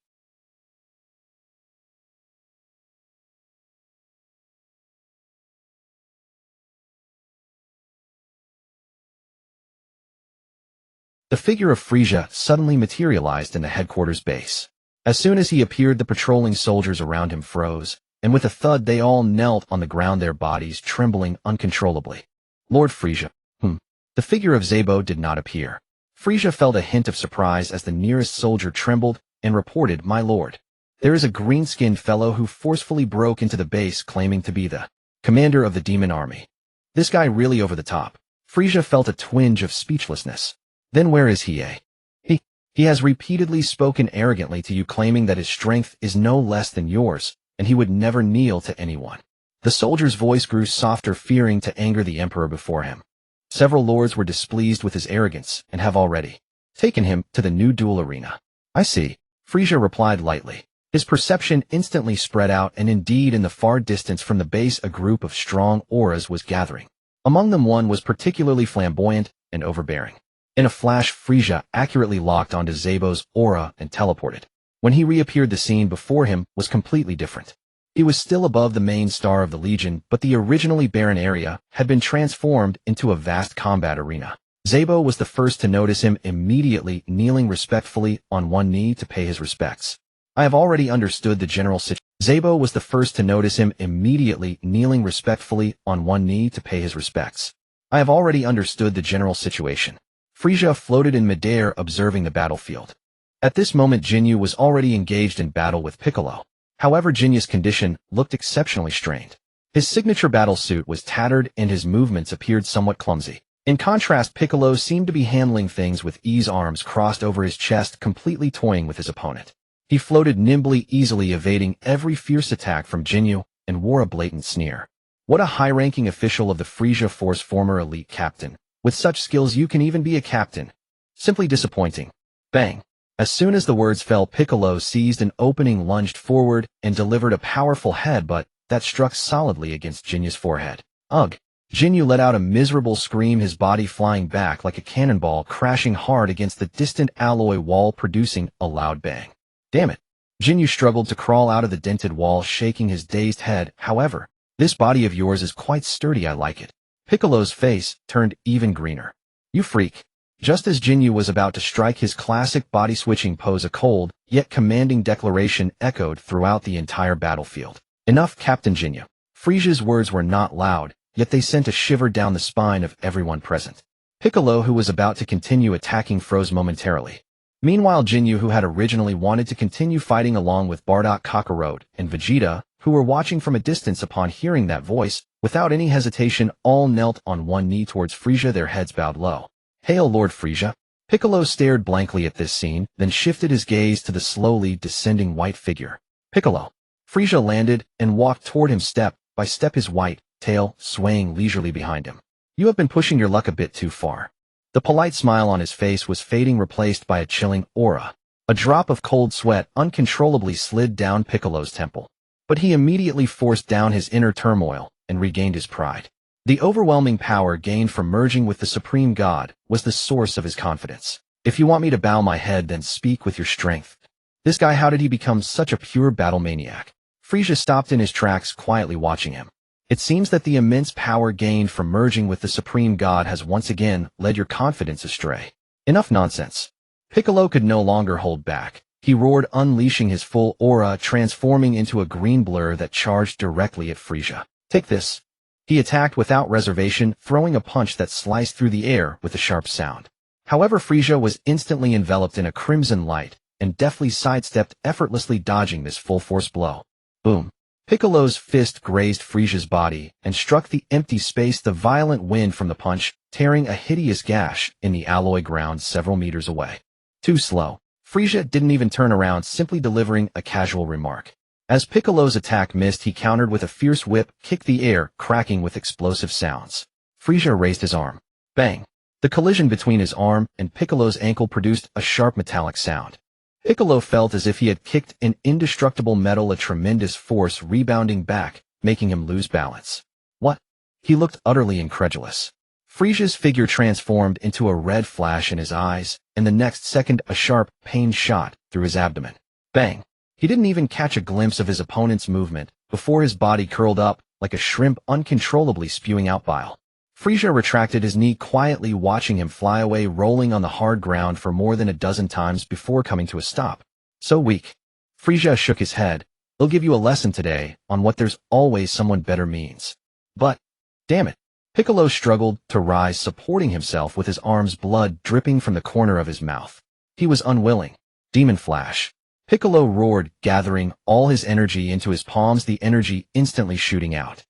The figure of Frieza suddenly materialized in the headquarters base. As soon as he appeared, the patrolling soldiers around him froze, and with a thud they all knelt on the ground, their bodies trembling uncontrollably. Lord Frieza. The figure of Zebo did not appear. Frieza felt a hint of surprise as the nearest soldier trembled and reported, "My lord, there is a green-skinned fellow who forcefully broke into the base claiming to be the commander of the demon army. This guy really over the top." Frieza felt a twinge of speechlessness. Then where is he, eh? He has repeatedly spoken arrogantly to you, claiming that his strength is no less than yours, and he would never kneel to anyone. The soldier's voice grew softer, fearing to anger the emperor before him. Several lords were displeased with his arrogance and have already taken him to the new duel arena. I see, Frieza replied lightly. His perception instantly spread out, and indeed in the far distance from the base a group of strong auras was gathering. Among them one was particularly flamboyant and overbearing. In a flash, Frieza accurately locked onto Zebo's aura and teleported. When he reappeared, the scene before him was completely different. He was still above the main star of the Legion, but the originally barren area had been transformed into a vast combat arena. Zebo was the first to notice him, immediately kneeling respectfully on one knee to pay his respects. I have already understood the general situation. Zebo was the first to notice him, immediately kneeling respectfully on one knee to pay his respects. I have already understood the general situation. Frieza floated in midair, observing the battlefield. At this moment, Jinyu was already engaged in battle with Piccolo. However, Jinyu's condition looked exceptionally strained. His signature battle suit was tattered and his movements appeared somewhat clumsy. In contrast, Piccolo seemed to be handling things with ease, arms crossed over his chest, completely toying with his opponent. He floated nimbly, easily evading every fierce attack from Jinyu, and wore a blatant sneer. What a high-ranking official of the Frieza Force, former elite captain. With such skills you can even be a captain. Simply disappointing. Bang. As soon as the words fell, Piccolo seized an opening, lunged forward, and delivered a powerful headbutt that struck solidly against Jinyu's forehead. Ugh. Jinyu let out a miserable scream, his body flying back like a cannonball, crashing hard against the distant alloy wall, producing a loud bang. Damn it. Jinyu struggled to crawl out of the dented wall, shaking his dazed head. However, this body of yours is quite sturdy, I like it. Piccolo's face turned even greener. You freak. Just as Jinyu was about to strike his classic body-switching pose, a cold, yet commanding declaration echoed throughout the entire battlefield. Enough, Captain Jinyu. Frieza's words were not loud, yet they sent a shiver down the spine of everyone present. Piccolo, who was about to continue attacking, froze momentarily. Meanwhile, Jinyu, who had originally wanted to continue fighting along with Bardock, Kakarot, and Vegeta, who were watching from a distance, upon hearing that voice, without any hesitation, all knelt on one knee towards Frieza, their heads bowed low. Hail, Lord Frieza. Piccolo stared blankly at this scene, then shifted his gaze to the slowly descending white figure. Piccolo. Frieza landed and walked toward him step by step, his white tail swaying leisurely behind him. You have been pushing your luck a bit too far. The polite smile on his face was fading, replaced by a chilling aura. A drop of cold sweat uncontrollably slid down Piccolo's temple. But he immediately forced down his inner turmoil and regained his pride. The overwhelming power gained from merging with the Supreme God was the source of his confidence. If you want me to bow my head, then speak with your strength. This guy, how did he become such a pure battle maniac? Frieza stopped in his tracks, quietly watching him. It seems that the immense power gained from merging with the Supreme God has once again led your confidence astray. Enough nonsense. Piccolo could no longer hold back. He roared, unleashing his full aura, transforming into a green blur that charged directly at Frieza. Take this. He attacked without reservation, throwing a punch that sliced through the air with a sharp sound. However, Frieza was instantly enveloped in a crimson light and deftly sidestepped, effortlessly dodging this full-force blow. Boom. Piccolo's fist grazed Frieza's body and struck the empty space. The violent wind from the punch, tearing a hideous gash in the alloy ground several meters away. Too slow. Frieza didn't even turn around, simply delivering a casual remark. As Piccolo's attack missed, he countered with a fierce whip, kicked the air, cracking with explosive sounds. Frieza raised his arm. Bang! The collision between his arm and Piccolo's ankle produced a sharp metallic sound. Piccolo felt as if he had kicked an indestructible metal, a tremendous force rebounding back, making him lose balance. What? He looked utterly incredulous. Frieza's figure transformed into a red flash in his eyes, and the next second a sharp pain shot through his abdomen. Bang! He didn't even catch a glimpse of his opponent's movement before his body curled up like a shrimp, uncontrollably spewing out bile. Frieza retracted his knee quietly, watching him fly away, rolling on the hard ground for more than a dozen times before coming to a stop. So weak. Frieza shook his head. He'll give you a lesson today on what there's always someone better means. But, damn it. Piccolo struggled to rise, supporting himself with his arms, blood dripping from the corner of his mouth. He was unwilling. Demon Flash. Piccolo roared, gathering all his energy into his palms, the energy instantly shooting out.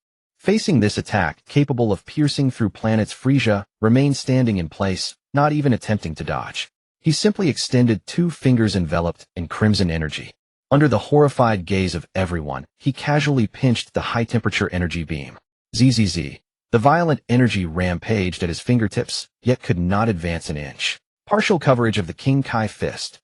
Facing this attack, capable of piercing through planets, Frieza remained standing in place, not even attempting to dodge. He simply extended two fingers enveloped in crimson energy. Under the horrified gaze of everyone, he casually pinched the high-temperature energy beam. ZZZ. The violent energy rampaged at his fingertips, yet could not advance an inch. Partial coverage of the King Kai fist.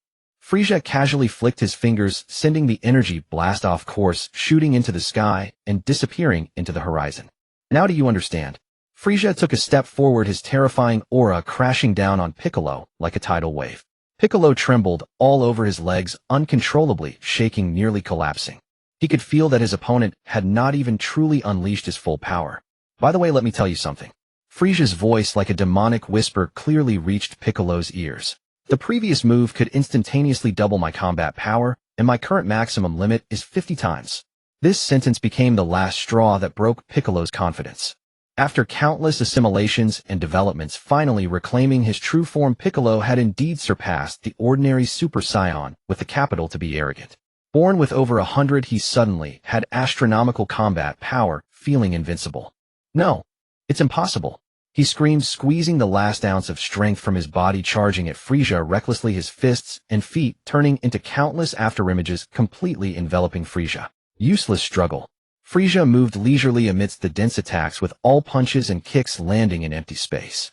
Frieza casually flicked his fingers, sending the energy blast off course, shooting into the sky and disappearing into the horizon. Now do you understand? Frieza took a step forward, his terrifying aura crashing down on Piccolo like a tidal wave. Piccolo trembled all over his legs, uncontrollably shaking, nearly collapsing. He could feel that his opponent had not even truly unleashed his full power. By the way, let me tell you something. Frieza's voice, like a demonic whisper, clearly reached Piccolo's ears. The previous move could instantaneously double my combat power, and my current maximum limit is 50 times. This sentence became the last straw that broke Piccolo's confidence. After countless assimilations and developments, finally reclaiming his true form, Piccolo had indeed surpassed the ordinary Super Saiyan, with the capital to be arrogant. Born with over 100, he suddenly had astronomical combat power, feeling invincible. No, it's impossible. He screamed, squeezing the last ounce of strength from his body, charging at Frieza recklessly, his fists and feet turning into countless afterimages, completely enveloping Frieza. Useless struggle. Frieza moved leisurely amidst the dense attacks, with all punches and kicks landing in empty space.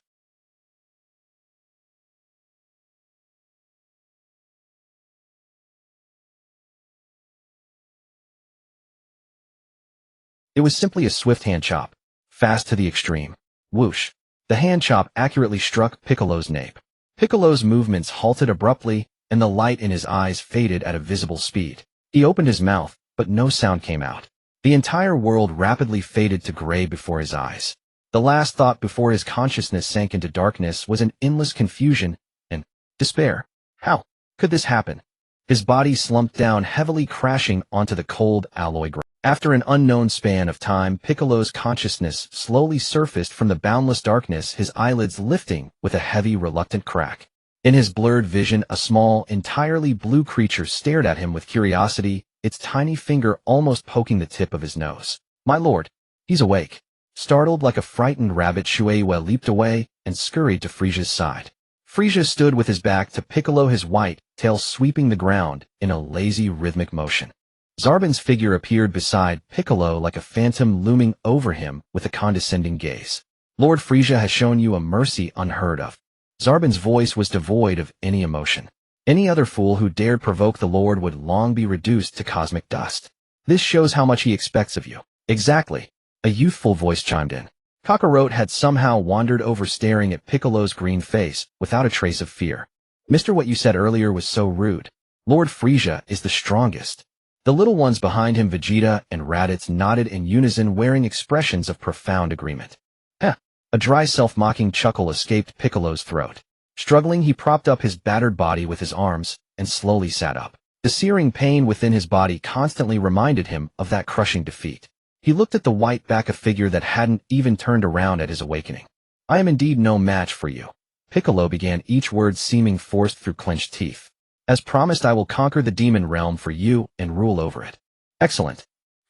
It was simply a swift hand chop, fast to the extreme. Whoosh. The hand chop accurately struck Piccolo's nape. Piccolo's movements halted abruptly, and the light in his eyes faded at a visible speed. He opened his mouth, but no sound came out. The entire world rapidly faded to gray before his eyes. The last thought before his consciousness sank into darkness was an endless confusion and despair. How could this happen? His body slumped down heavily, crashing onto the cold alloy ground. After an unknown span of time, Piccolo's consciousness slowly surfaced from the boundless darkness, his eyelids lifting with a heavy, reluctant crack. In his blurred vision, a small, entirely blue creature stared at him with curiosity, its tiny finger almost poking the tip of his nose. My lord, he's awake. Startled like a frightened rabbit, Shueisha leaped away and scurried to Frieza's side. Frieza stood with his back to Piccolo, his white tail sweeping the ground in a lazy, rhythmic motion. Zarbon's figure appeared beside Piccolo like a phantom, looming over him with a condescending gaze. Lord Frieza has shown you a mercy unheard of. Zarbon's voice was devoid of any emotion. Any other fool who dared provoke the Lord would long be reduced to cosmic dust. This shows how much he expects of you. Exactly. A youthful voice chimed in. Kakarot had somehow wandered over, staring at Piccolo's green face without a trace of fear. Mister, what you said earlier was so rude. Lord Frieza is the strongest. The little ones behind him, Vegeta and Raditz, nodded in unison, wearing expressions of profound agreement. Heh! A dry, self-mocking chuckle escaped Piccolo's throat. Struggling, he propped up his battered body with his arms and slowly sat up. The searing pain within his body constantly reminded him of that crushing defeat. He looked at the white back, a figure that hadn't even turned around at his awakening. I am indeed no match for you. Piccolo began, each word seeming forced through clenched teeth. As promised, I will conquer the demon realm for you and rule over it. Excellent.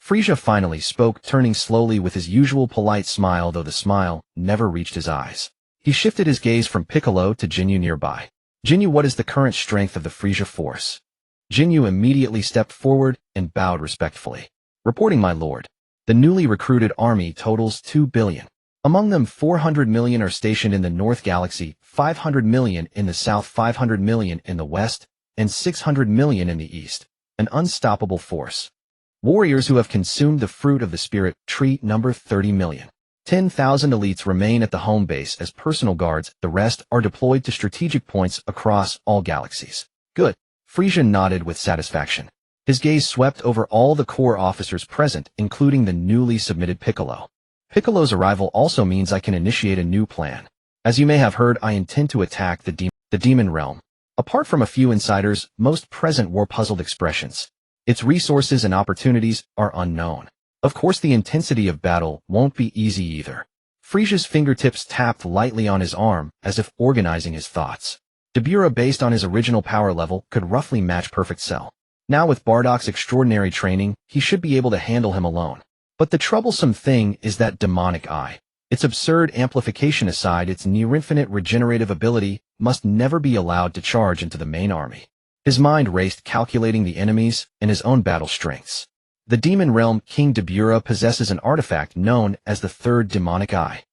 Frieza finally spoke, turning slowly with his usual polite smile, though the smile never reached his eyes. He shifted his gaze from Piccolo to Jinyu nearby. Jinyu, what is the current strength of the Frieza force? Jinyu immediately stepped forward and bowed respectfully. Reporting, my lord. The newly recruited army totals 2 billion. Among them 400 million are stationed in the North Galaxy, 500 million in the South, 500 million in the West, and 600 million in the East. An unstoppable force. Warriors who have consumed the fruit of the spirit tree number 30 million. 10,000 elites remain at the home base as personal guards, the rest are deployed to strategic points across all galaxies. Good. Frieza nodded with satisfaction. His gaze swept over all the core officers present, including the newly submitted Piccolo. Piccolo's arrival also means I can initiate a new plan. As you may have heard, I intend to attack the demon realm. Apart from a few insiders, most present wore puzzled expressions. Its resources and opportunities are unknown. Of course, the intensity of battle won't be easy either. Frieza's fingertips tapped lightly on his arm, as if organizing his thoughts. Dabura, based on his original power level, could roughly match Perfect Cell. Now with Bardock's extraordinary training, he should be able to handle him alone. But the troublesome thing is that demonic eye. Its absurd amplification aside, its near-infinite regenerative ability must never be allowed to charge into the main army. His mind raced, calculating the enemies and his own battle strengths. The demon realm King Dabura possesses an artifact known as the Third Demonic Eye.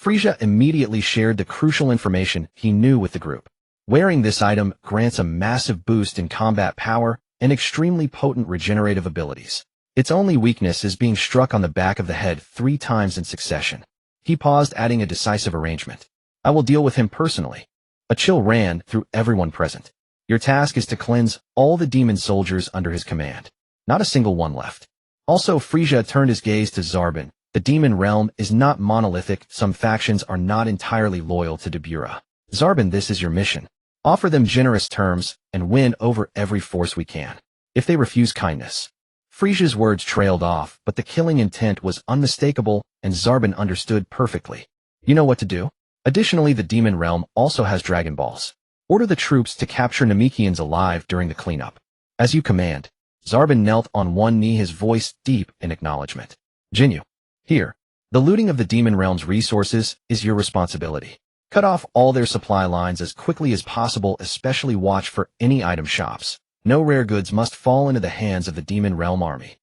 Frieza immediately shared the crucial information he knew with the group. Wearing this item grants a massive boost in combat power and extremely potent regenerative abilities. Its only weakness is being struck on the back of the head 3 times in succession. He paused, adding a decisive arrangement. I will deal with him personally. A chill ran through everyone present. Your task is to cleanse all the demon soldiers under his command. Not a single one left. Also, Frieza turned his gaze to Zarbon. The demon realm is not monolithic. Some factions are not entirely loyal to Dabura. Zarbon, this is your mission. Offer them generous terms and win over every force we can. If they refuse kindness. Frieza's words trailed off, but the killing intent was unmistakable, and Zarbon understood perfectly. You know what to do? Additionally, the demon realm also has Dragon Balls. Order the troops to capture Namekians alive during the cleanup. As you command. Zarbon knelt on one knee, his voice deep in acknowledgement. Jinyu. Here. The looting of the demon realm's resources is your responsibility. Cut off all their supply lines as quickly as possible, especially watch for any item shops. No rare goods must fall into the hands of the demon realm army.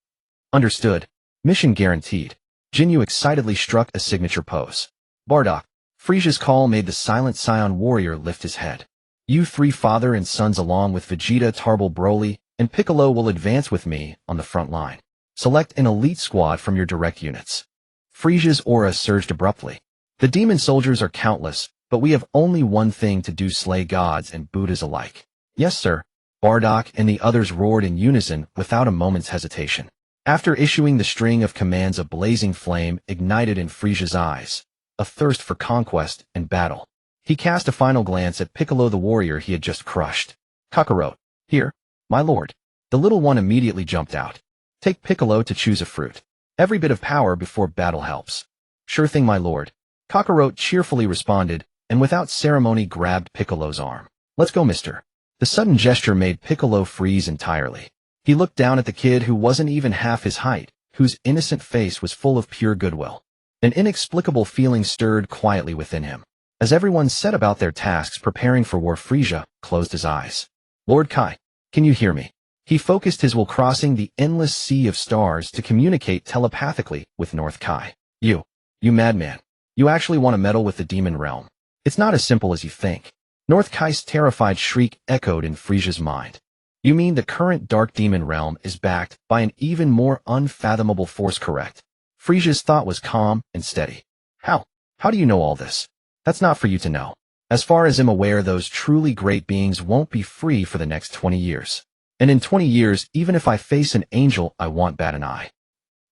Understood. Mission guaranteed. Jinyu excitedly struck a signature pose. Bardock. Frieza's call made the silent Saiyan warrior lift his head. You 3 father and sons along with Vegeta, Tarbell, Broly, and Piccolo will advance with me on the front line. Select an elite squad from your direct units. Frieza's aura surged abruptly. The demon soldiers are countless, but we have only one thing to do: slay gods and Buddhas alike. Yes, sir. Bardock and the others roared in unison without a moment's hesitation. After issuing the string of commands, a blazing flame ignited in Frieza's eyes, a thirst for conquest and battle. He cast a final glance at Piccolo, the warrior he had just crushed. Kakarot. Here, my lord. The little one immediately jumped out. Take Piccolo to choose a fruit. Every bit of power before battle helps. Sure thing, my lord. Kakarot cheerfully responded, and without ceremony grabbed Piccolo's arm. Let's go, mister. The sudden gesture made Piccolo freeze entirely. He looked down at the kid who wasn't even half his height, whose innocent face was full of pure goodwill. An inexplicable feeling stirred quietly within him. As everyone set about their tasks preparing for war, Frieza closed his eyes. Lord Kai, can you hear me? He focused his will, crossing the endless sea of stars to communicate telepathically with North Kai. You madman. You actually want to meddle with the demon realm. It's not as simple as you think. North Kai's terrified shriek echoed in Frieza's mind. You mean the current dark demon realm is backed by an even more unfathomable force, correct? Frieza's thought was calm and steady. How do you know all this? That's not for you to know. As far as I'm aware, those truly great beings won't be free for the next 20 years. And in 20 years, even if I face an angel, I won't bat an eye.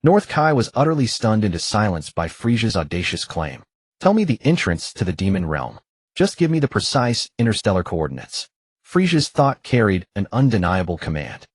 North Kai was utterly stunned into silence by Frieza's audacious claim. Tell me the entrance to the demon realm. Just give me the precise interstellar coordinates. Frieza's thought carried an undeniable command.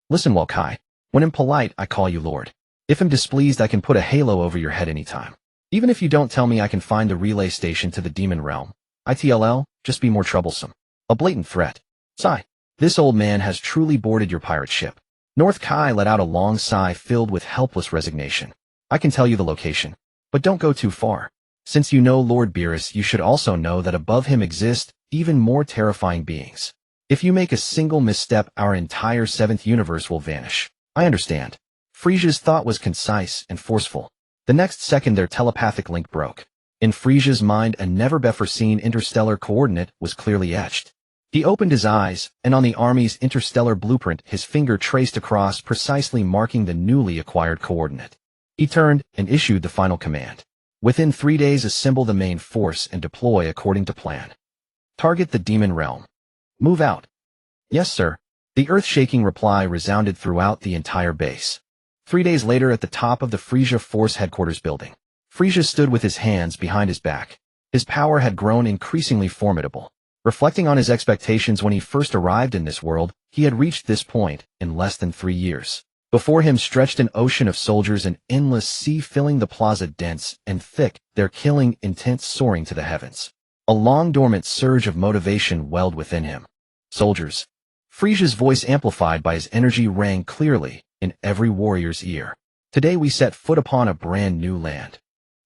Listen well, Kai. When I'm polite, I call you Lord. If I'm displeased, I can put a halo over your head anytime. Even if you don't tell me I can find the relay station to the demon realm, ITLL, just be more troublesome. A blatant threat. Sigh. This old man has truly boarded your pirate ship. North Kai let out a long sigh filled with helpless resignation. I can tell you the location, but don't go too far. Since you know Lord Beerus, you should also know that above him exist even more terrifying beings. If you make a single misstep, our entire seventh universe will vanish. I understand. Frieza's thought was concise and forceful. The next second their telepathic link broke. In Frieza's mind, a never-before-seen interstellar coordinate was clearly etched. He opened his eyes, and on the Army's interstellar blueprint his finger traced across, precisely marking the newly acquired coordinate. He turned and issued the final command. Within 3 days, assemble the main force and deploy according to plan. Target the demon realm. Move out. Yes, sir. The earth-shaking reply resounded throughout the entire base. 3 days later, at the top of the Frieza Force Headquarters building, Frieza stood with his hands behind his back. His power had grown increasingly formidable. Reflecting on his expectations when he first arrived in this world, he had reached this point in less than 3 years. Before him stretched an ocean of soldiers, an endless sea filling the plaza, dense and thick, their killing intent soaring to the heavens. A long-dormant surge of motivation welled within him. Soldiers. Frieza's voice, amplified by his energy, rang clearly in every warrior's ear. Today we set foot upon a brand new land.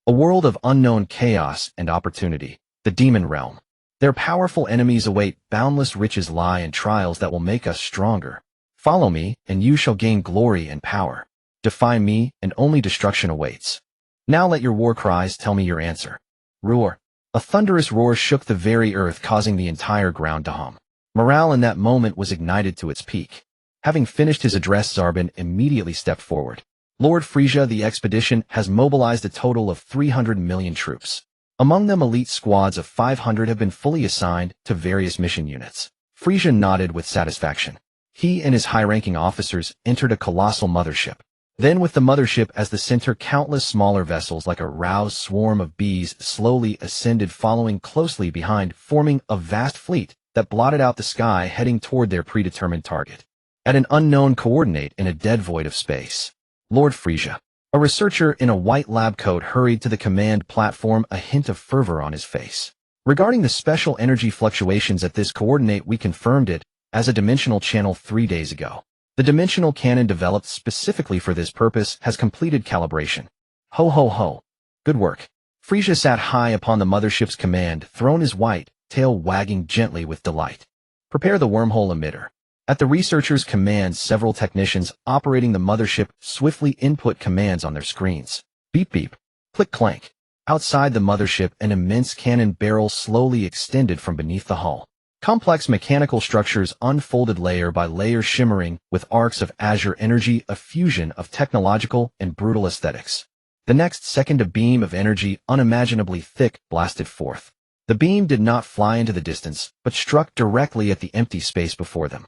A world of unknown chaos and opportunity, the demon realm. Their powerful enemies await, boundless riches lie, and trials that will make us stronger. Follow me, and you shall gain glory and power. Defy me, and only destruction awaits. Now let your war cries tell me your answer. Roar. A thunderous roar shook the very earth, causing the entire ground to hum. Morale in that moment was ignited to its peak. Having finished his address, Zarbin immediately stepped forward. Lord Frieza, the expedition has mobilized a total of 300 million troops. Among them, elite squads of 500 have been fully assigned to various mission units. Frieza nodded with satisfaction. He and his high-ranking officers entered a colossal mothership. Then, with the mothership as the center, countless smaller vessels like a roused swarm of bees slowly ascended, following closely behind, forming a vast fleet that blotted out the sky, heading toward their predetermined target. At an unknown coordinate in a dead void of space, Lord Frieza, a researcher in a white lab coat, hurried to the command platform, a hint of fervor on his face. Regarding the special energy fluctuations at this coordinate, we confirmed it as a dimensional channel 3 days ago. The dimensional cannon developed specifically for this purpose has completed calibration. Ho ho ho. Good work. Frieza sat high upon the mothership's command throne, his white tail wagging gently with delight. Prepare the wormhole emitter. At the researcher's command, several technicians operating the mothership swiftly input commands on their screens. Beep beep. Click clank. Outside the mothership, an immense cannon barrel slowly extended from beneath the hull. Complex mechanical structures unfolded layer by layer, shimmering with arcs of azure energy, a fusion of technological and brutal aesthetics. The next second, a beam of energy unimaginably thick blasted forth. The beam did not fly into the distance, but struck directly at the empty space before them.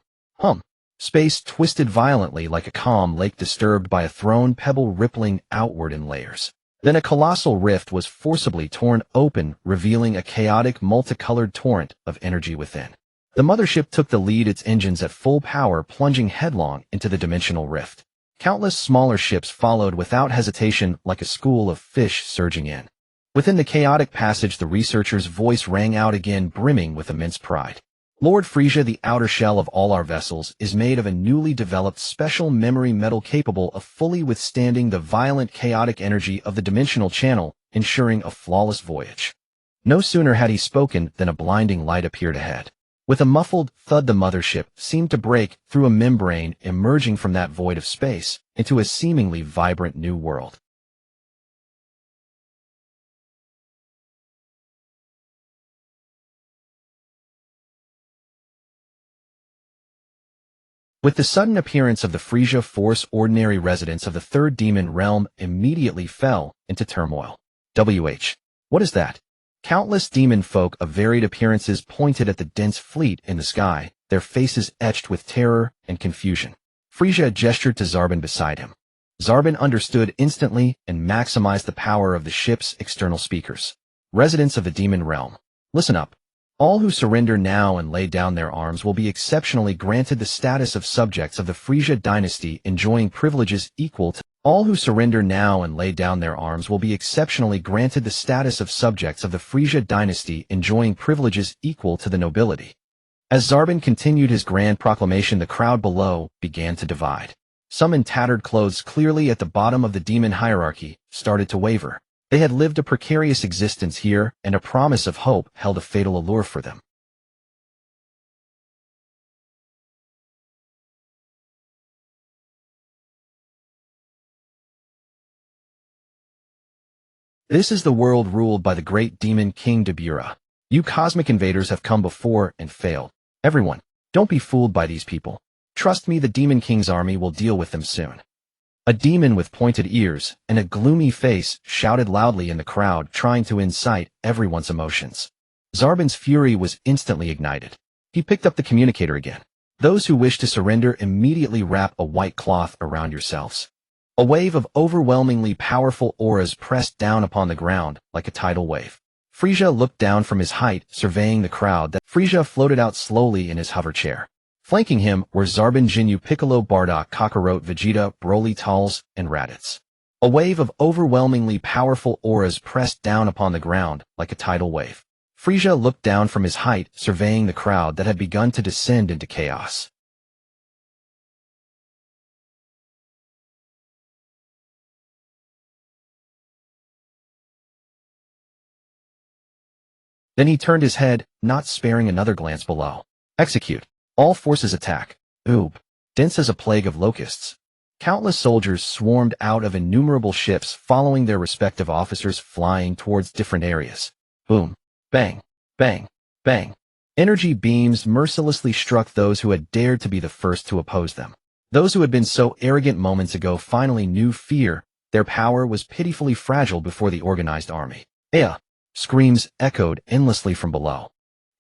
Space twisted violently like a calm lake disturbed by a thrown pebble, rippling outward in layers. Then a colossal rift was forcibly torn open, revealing a chaotic, multicolored torrent of energy within. The mothership took the lead, its engines at full power, plunging headlong into the dimensional rift. Countless smaller ships followed without hesitation, like a school of fish surging in. Within the chaotic passage, the researcher's voice rang out again, brimming with immense pride. Lord Frieza, the outer shell of all our vessels is made of a newly developed special memory metal capable of fully withstanding the violent chaotic energy of the dimensional channel, ensuring a flawless voyage. No sooner had he spoken than a blinding light appeared ahead. With a muffled thud, the mothership seemed to break through a membrane, emerging from that void of space into a seemingly vibrant new world. With the sudden appearance of the Frieza Force, ordinary residents of the third demon realm immediately fell into turmoil. What is that? Countless demon folk of varied appearances pointed at the dense fleet in the sky, their faces etched with terror and confusion. Frieza gestured to Zarbin beside him. Zarbin understood instantly and maximized the power of the ship's external speakers. Residents of the demon realm, listen up. All who surrender now and lay down their arms will be exceptionally granted the status of subjects of the Frieza dynasty, enjoying privileges equal to all who surrender now and lay down their arms will be exceptionally granted the status of subjects of the Frieza dynasty, enjoying privileges equal to the nobility. As Zarbin continued his grand proclamation, the crowd below began to divide. Some in tattered clothes clearly at the bottom of the demon hierarchy started to waver. They had lived a precarious existence here, and a promise of hope held a fatal allure for them. This is the world ruled by the great demon King Dabura. You cosmic invaders have come before and failed. Everyone, don't be fooled by these people. Trust me, the Demon King's army will deal with them soon. A demon with pointed ears and a gloomy face shouted loudly in the crowd, trying to incite everyone's emotions. Zarbin's fury was instantly ignited. He picked up the communicator again. Those who wish to surrender immediately wrap a white cloth around yourselves. A wave of overwhelmingly powerful auras pressed down upon the ground like a tidal wave. Frieza looked down from his height, surveying the crowd. Frieza floated out slowly in his hover chair. Flanking him were Zarbin, Jinyu, Piccolo, Bardock, Kakarot, Vegeta, Broly, Talz, and Raditz. A wave of overwhelmingly powerful auras pressed down upon the ground like a tidal wave. Frieza looked down from his height, surveying the crowd that had begun to descend into chaos. Then he turned his head, not sparing another glance below. Execute. All forces attack. Oob. Dense as a plague of locusts. Countless soldiers swarmed out of innumerable ships, following their respective officers, flying towards different areas. Boom. Bang. Bang. Bang. Energy beams mercilessly struck those who had dared to be the first to oppose them. Those who had been so arrogant moments ago finally knew fear. Their power was pitifully fragile before the organized army. Ea! Screams echoed endlessly from below.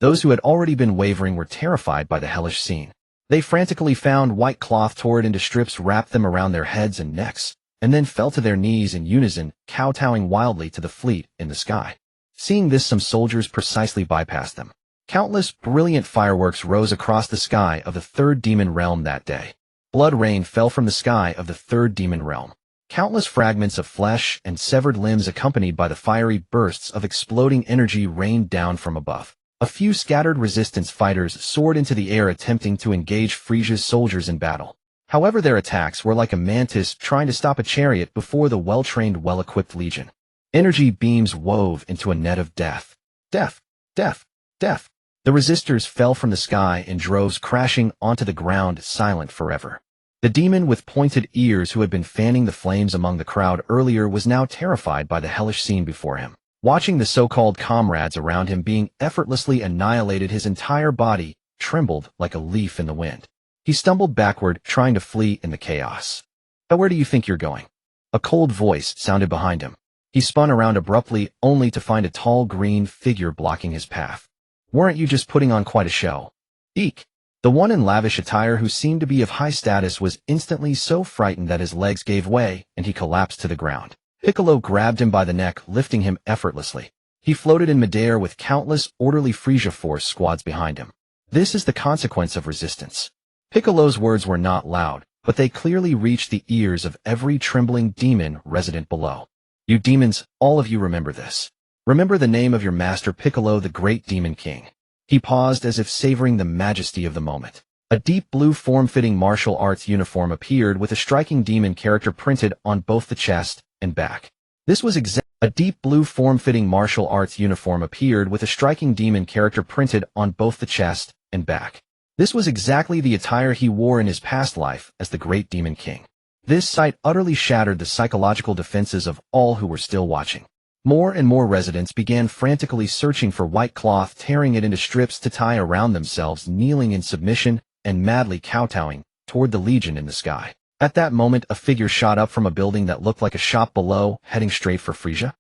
Those who had already been wavering were terrified by the hellish scene. They frantically found white cloth, tore it into strips, wrapped them around their heads and necks, and then fell to their knees in unison, kowtowing wildly to the fleet in the sky. Seeing this, some soldiers precisely bypassed them. Countless brilliant fireworks rose across the sky of the third demon realm that day. Blood rain fell from the sky of the third demon realm. Countless fragments of flesh and severed limbs, accompanied by the fiery bursts of exploding energy, rained down from above. A few scattered resistance fighters soared into the air, attempting to engage Frieza's soldiers in battle. However, their attacks were like a mantis trying to stop a chariot before the well-trained, well-equipped legion. Energy beams wove into a net of death. Death! Death! Death! The resistors fell from the sky in droves, crashing onto the ground, silent forever. The demon with pointed ears, who had been fanning the flames among the crowd earlier, was now terrified by the hellish scene before him. Watching the so-called comrades around him being effortlessly annihilated, his entire body trembled like a leaf in the wind. He stumbled backward, trying to flee in the chaos. "But where do you think you're going?" A cold voice sounded behind him. He spun around abruptly, only to find a tall green figure blocking his path. "Weren't you just putting on quite a show?" Eek! The one in lavish attire, who seemed to be of high status, was instantly so frightened that his legs gave way and he collapsed to the ground. Piccolo grabbed him by the neck, lifting him effortlessly. He floated in midair with countless orderly Frieza Force squads behind him. This is the consequence of resistance. Piccolo's words were not loud, but they clearly reached the ears of every trembling demon resident below. You demons, all of you, remember this. Remember the name of your master, Piccolo, the great demon king. He paused, as if savoring the majesty of the moment. A deep blue form-fitting martial arts uniform appeared with a striking demon character printed on both the chest and back. This was A deep blue form-fitting martial arts uniform appeared with a striking demon character printed on both the chest and back. This was exactly the attire he wore in his past life as the great demon king. This sight utterly shattered the psychological defenses of all who were still watching. More and more residents began frantically searching for white cloth, tearing it into strips to tie around themselves, kneeling in submission and madly kowtowing toward the legion in the sky. At that moment, a figure shot up from a building that looked like a shop below, heading straight for Frieza.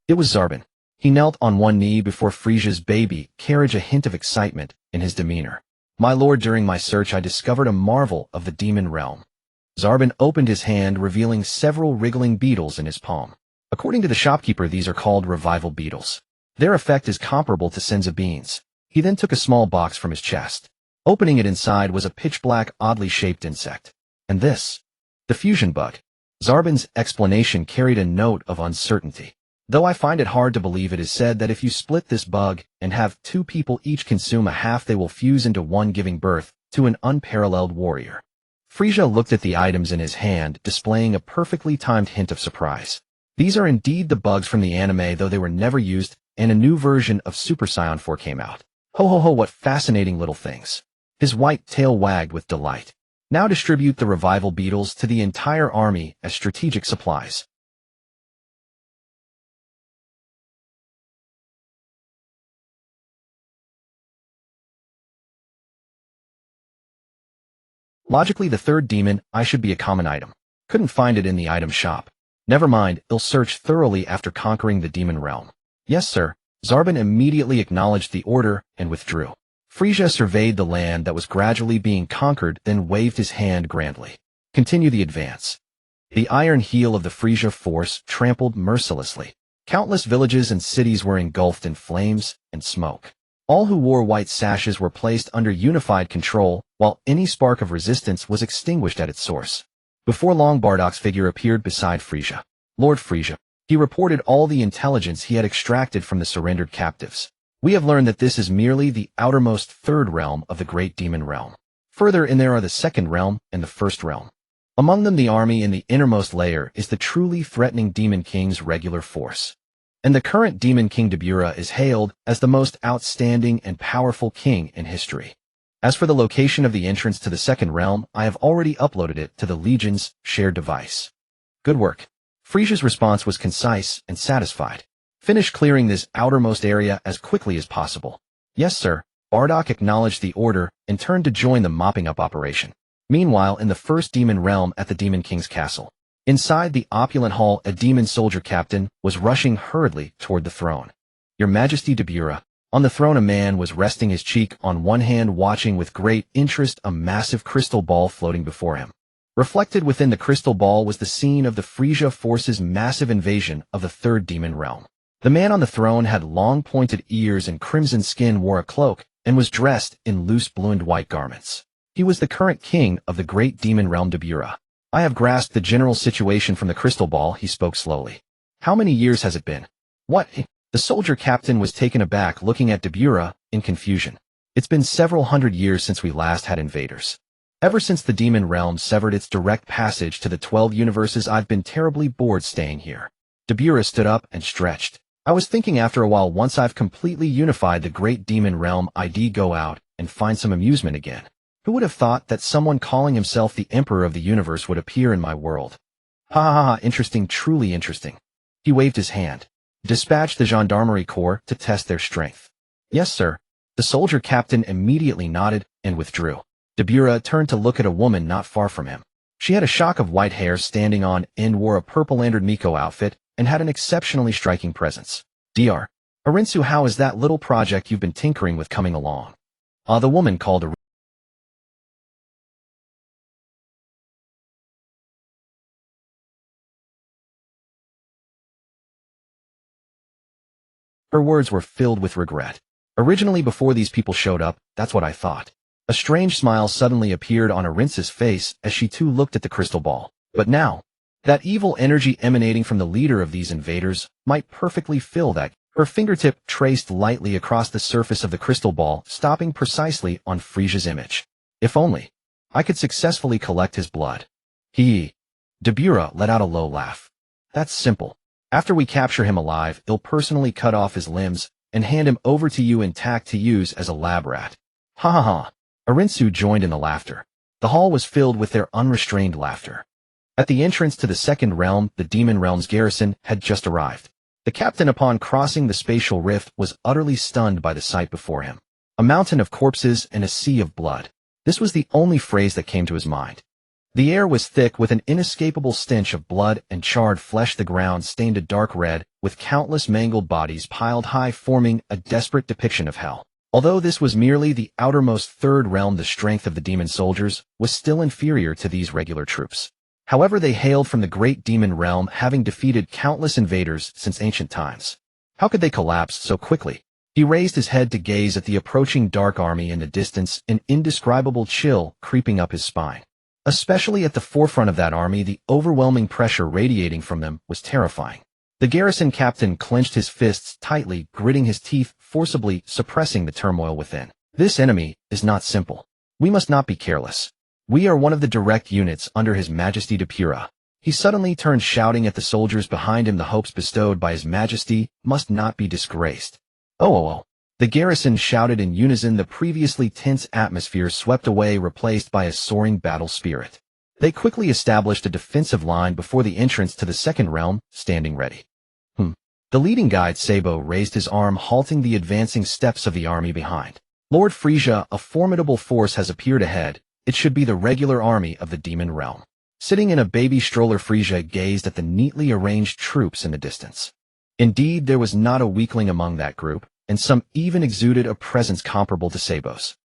It was Zarbin. He knelt on one knee before Frieza's baby carriage, a hint of excitement in his demeanor. "My lord, during my search I discovered a marvel of the demon realm." Zarbin opened his hand, revealing several wriggling beetles in his palm. According to the shopkeeper, these are called revival beetles. Their effect is comparable to senza beans. He then took a small box from his chest. Opening it, inside was a pitch-black, oddly shaped insect. "And this?" "The fusion bug." Zarbin's explanation carried a note of uncertainty. "Though I find it hard to believe, it is said that if you split this bug and have two people each consume a half, they will fuse into one, giving birth to an unparalleled warrior." Frieza looked at the items in his hand, displaying a perfectly timed hint of surprise. These are indeed the bugs from the anime, though they were never used, and a new version of Super Saiyan 4 came out. Ho ho ho, what fascinating little things. His white tail wagged with delight. Now distribute the revival beetles to the entire army as strategic supplies. Logically, the third demon eye should be a common item. Couldn't find it in the item shop. Never mind, I'll search thoroughly after conquering the demon realm. Yes, sir. Zarbon immediately acknowledged the order and withdrew. Frieza surveyed the land that was gradually being conquered, then waved his hand grandly. Continue the advance. The iron heel of the Frieza force trampled mercilessly. Countless villages and cities were engulfed in flames and smoke. All who wore white sashes were placed under unified control, while any spark of resistance was extinguished at its source. Before long, Bardock's figure appeared beside Frieza. Lord Frieza. He reported all the intelligence he had extracted from the surrendered captives. We have learned that this is merely the outermost third realm of the great demon realm. Further in there are the second realm and the first realm. Among them, the army in the innermost layer is the truly threatening Demon King's regular force. And the current Demon King Dabura is hailed as the most outstanding and powerful king in history. As for the location of the entrance to the second realm, I have already uploaded it to the Legion's shared device. Good work. Frieza's response was concise and satisfied. Finish clearing this outermost area as quickly as possible. Yes, sir. Bardock acknowledged the order and turned to join the mopping up operation. Meanwhile, in the first demon realm at the Demon King's castle, inside the opulent hall, a demon soldier captain was rushing hurriedly toward the throne. Your Majesty Dabura. On the throne, a man was resting his cheek on one hand, watching with great interest a massive crystal ball floating before him. Reflected within the crystal ball was the scene of the Frieza force's massive invasion of the third demon realm. The man on the throne had long pointed ears and crimson skin, wore a cloak, and was dressed in loose blue and white garments. He was the current king of the great demon realm, Dabura. I have grasped the general situation from the crystal ball, he spoke slowly. How many years has it been? What? The soldier captain was taken aback, looking at Dabura in confusion. It's been several hundred years since we last had invaders. Ever since the demon realm severed its direct passage to the 12 universes, I've been terribly bored staying here. Dabura stood up and stretched. I was thinking after a while, once I've completely unified the great demon realm, I'd go out and find some amusement again. Who would have thought that someone calling himself the Emperor of the Universe would appear in my world? Ha ha ha, interesting, truly interesting. He waved his hand. Dispatch the Gendarmerie Corps to test their strength. Yes, sir. The soldier captain immediately nodded and withdrew. Dabura turned to look at a woman not far from him. She had a shock of white hair standing on end, wore a purple Lantern Miko outfit, and had an exceptionally striking presence. Dr. Arinsu, how is that little project you've been tinkering with coming along? The woman called a Her words were filled with regret. Originally, before these people showed up, that's what I thought. A strange smile suddenly appeared on Arinsa's face as she too looked at the crystal ball. But now, that evil energy emanating from the leader of these invaders might perfectly fill that. Her fingertip traced lightly across the surface of the crystal ball, stopping precisely on Frieza's image. If only I could successfully collect his blood. Dabura let out a low laugh. That's simple. After we capture him alive, they'll personally cut off his limbs and hand him over to you intact to use as a lab rat. Ha ha ha. Arinsu joined in the laughter. The hall was filled with their unrestrained laughter. At the entrance to the second realm, the demon realm's garrison had just arrived. The captain, upon crossing the spatial rift, was utterly stunned by the sight before him. A mountain of corpses and a sea of blood. This was the only phrase that came to his mind. The air was thick with an inescapable stench of blood and charred flesh, the ground stained a dark red, with countless mangled bodies piled high, forming a desperate depiction of hell. Although this was merely the outermost third realm, the strength of the demon soldiers was still inferior to these regular troops. However, they hailed from the great demon realm, having defeated countless invaders since ancient times. How could they collapse so quickly? He raised his head to gaze at the approaching dark army in the distance, an indescribable chill creeping up his spine. Especially at the forefront of that army, the overwhelming pressure radiating from them was terrifying. The garrison captain clenched his fists tightly, gritting his teeth, forcibly suppressing the turmoil within. This enemy is not simple. We must not be careless. We are one of the direct units under His Majesty Depura. He suddenly turned, shouting at the soldiers behind him. The hopes bestowed by His Majesty must not be disgraced. Oh. The garrison shouted in unison. The previously tense atmosphere swept away, replaced by a soaring battle spirit. They quickly established a defensive line before the entrance to the second realm, standing ready. The leading guide Sabo raised his arm, halting the advancing steps of the army behind. Lord Frieza, a formidable force has appeared ahead. It should be the regular army of the demon realm. Sitting in a baby stroller, Frieza gazed at the neatly arranged troops in the distance. Indeed, there was not a weakling among that group, and some even exuded a presence comparable to Sabo's.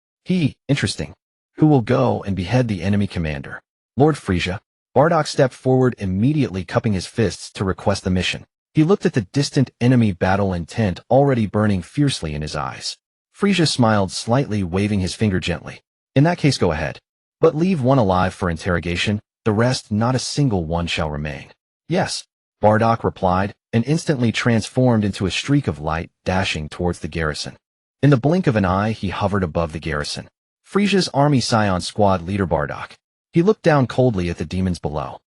Interesting. Who will go and behead the enemy commander? Lord Frieza. Bardock stepped forward, immediately cupping his fists to request the mission. He looked at the distant enemy, battle intent already burning fiercely in his eyes. Frieza smiled slightly, waving his finger gently. In that case, go ahead. But leave one alive for interrogation. The rest, not a single one shall remain. Yes, Bardock replied, and instantly transformed into a streak of light, dashing towards the garrison. In the blink of an eye, he hovered above the garrison. Frieza's army scion squad leader Bardock. He looked down coldly at the demons below.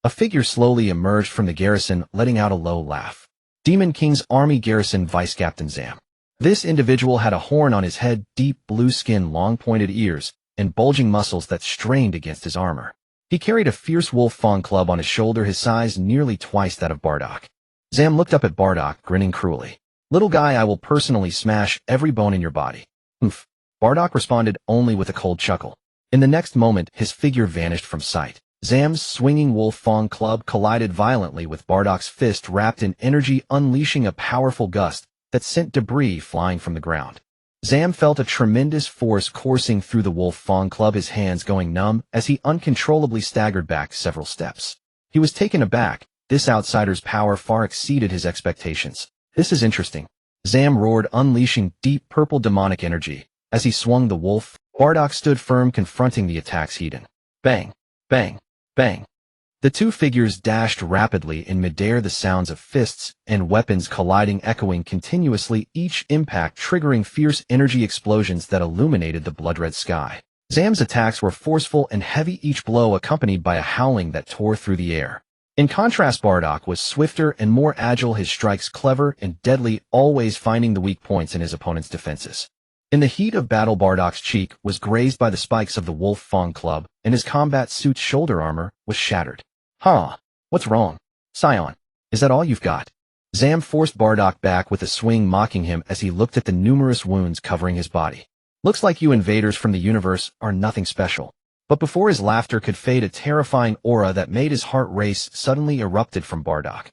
A figure slowly emerged from the garrison, letting out a low laugh. Demon King's army garrison Vice Captain Zam. This individual had a horn on his head, deep blue skin, long pointed ears, and bulging muscles that strained against his armor. He carried a fierce wolf fawn club on his shoulder, his size nearly twice that of Bardock. Zam looked up at Bardock, grinning cruelly. Little guy, I will personally smash every bone in your body. Oof. Bardock responded only with a cold chuckle. In the next moment, his figure vanished from sight. Zam's swinging wolf fawn club collided violently with Bardock's fist, wrapped in energy, unleashing a powerful gust that sent debris flying from the ground. Zam felt a tremendous force coursing through the wolf fawn club, his hands going numb as he uncontrollably staggered back several steps. He was taken aback. This outsider's power far exceeded his expectations. This is interesting. Zam roared, unleashing deep purple demonic energy. As he swung the wolf, Bardock stood firm, confronting the attack's heat. Bang, bang, bang. The two figures dashed rapidly in midair, the sounds of fists and weapons colliding echoing continuously, each impact triggering fierce energy explosions that illuminated the blood-red sky. Zam's attacks were forceful and heavy, each blow accompanied by a howling that tore through the air. In contrast, Bardock was swifter and more agile, his strikes clever and deadly, always finding the weak points in his opponent's defenses. In the heat of battle, Bardock's cheek was grazed by the spikes of the wolf fawn club, and his combat suit's shoulder armor was shattered. What's wrong? Scion, is that all you've got? Zam forced Bardock back with a swing, mocking him as he looked at the numerous wounds covering his body. Looks like you invaders from the universe are nothing special. But before his laughter could fade, a terrifying aura that made his heart race suddenly erupted from Bardock.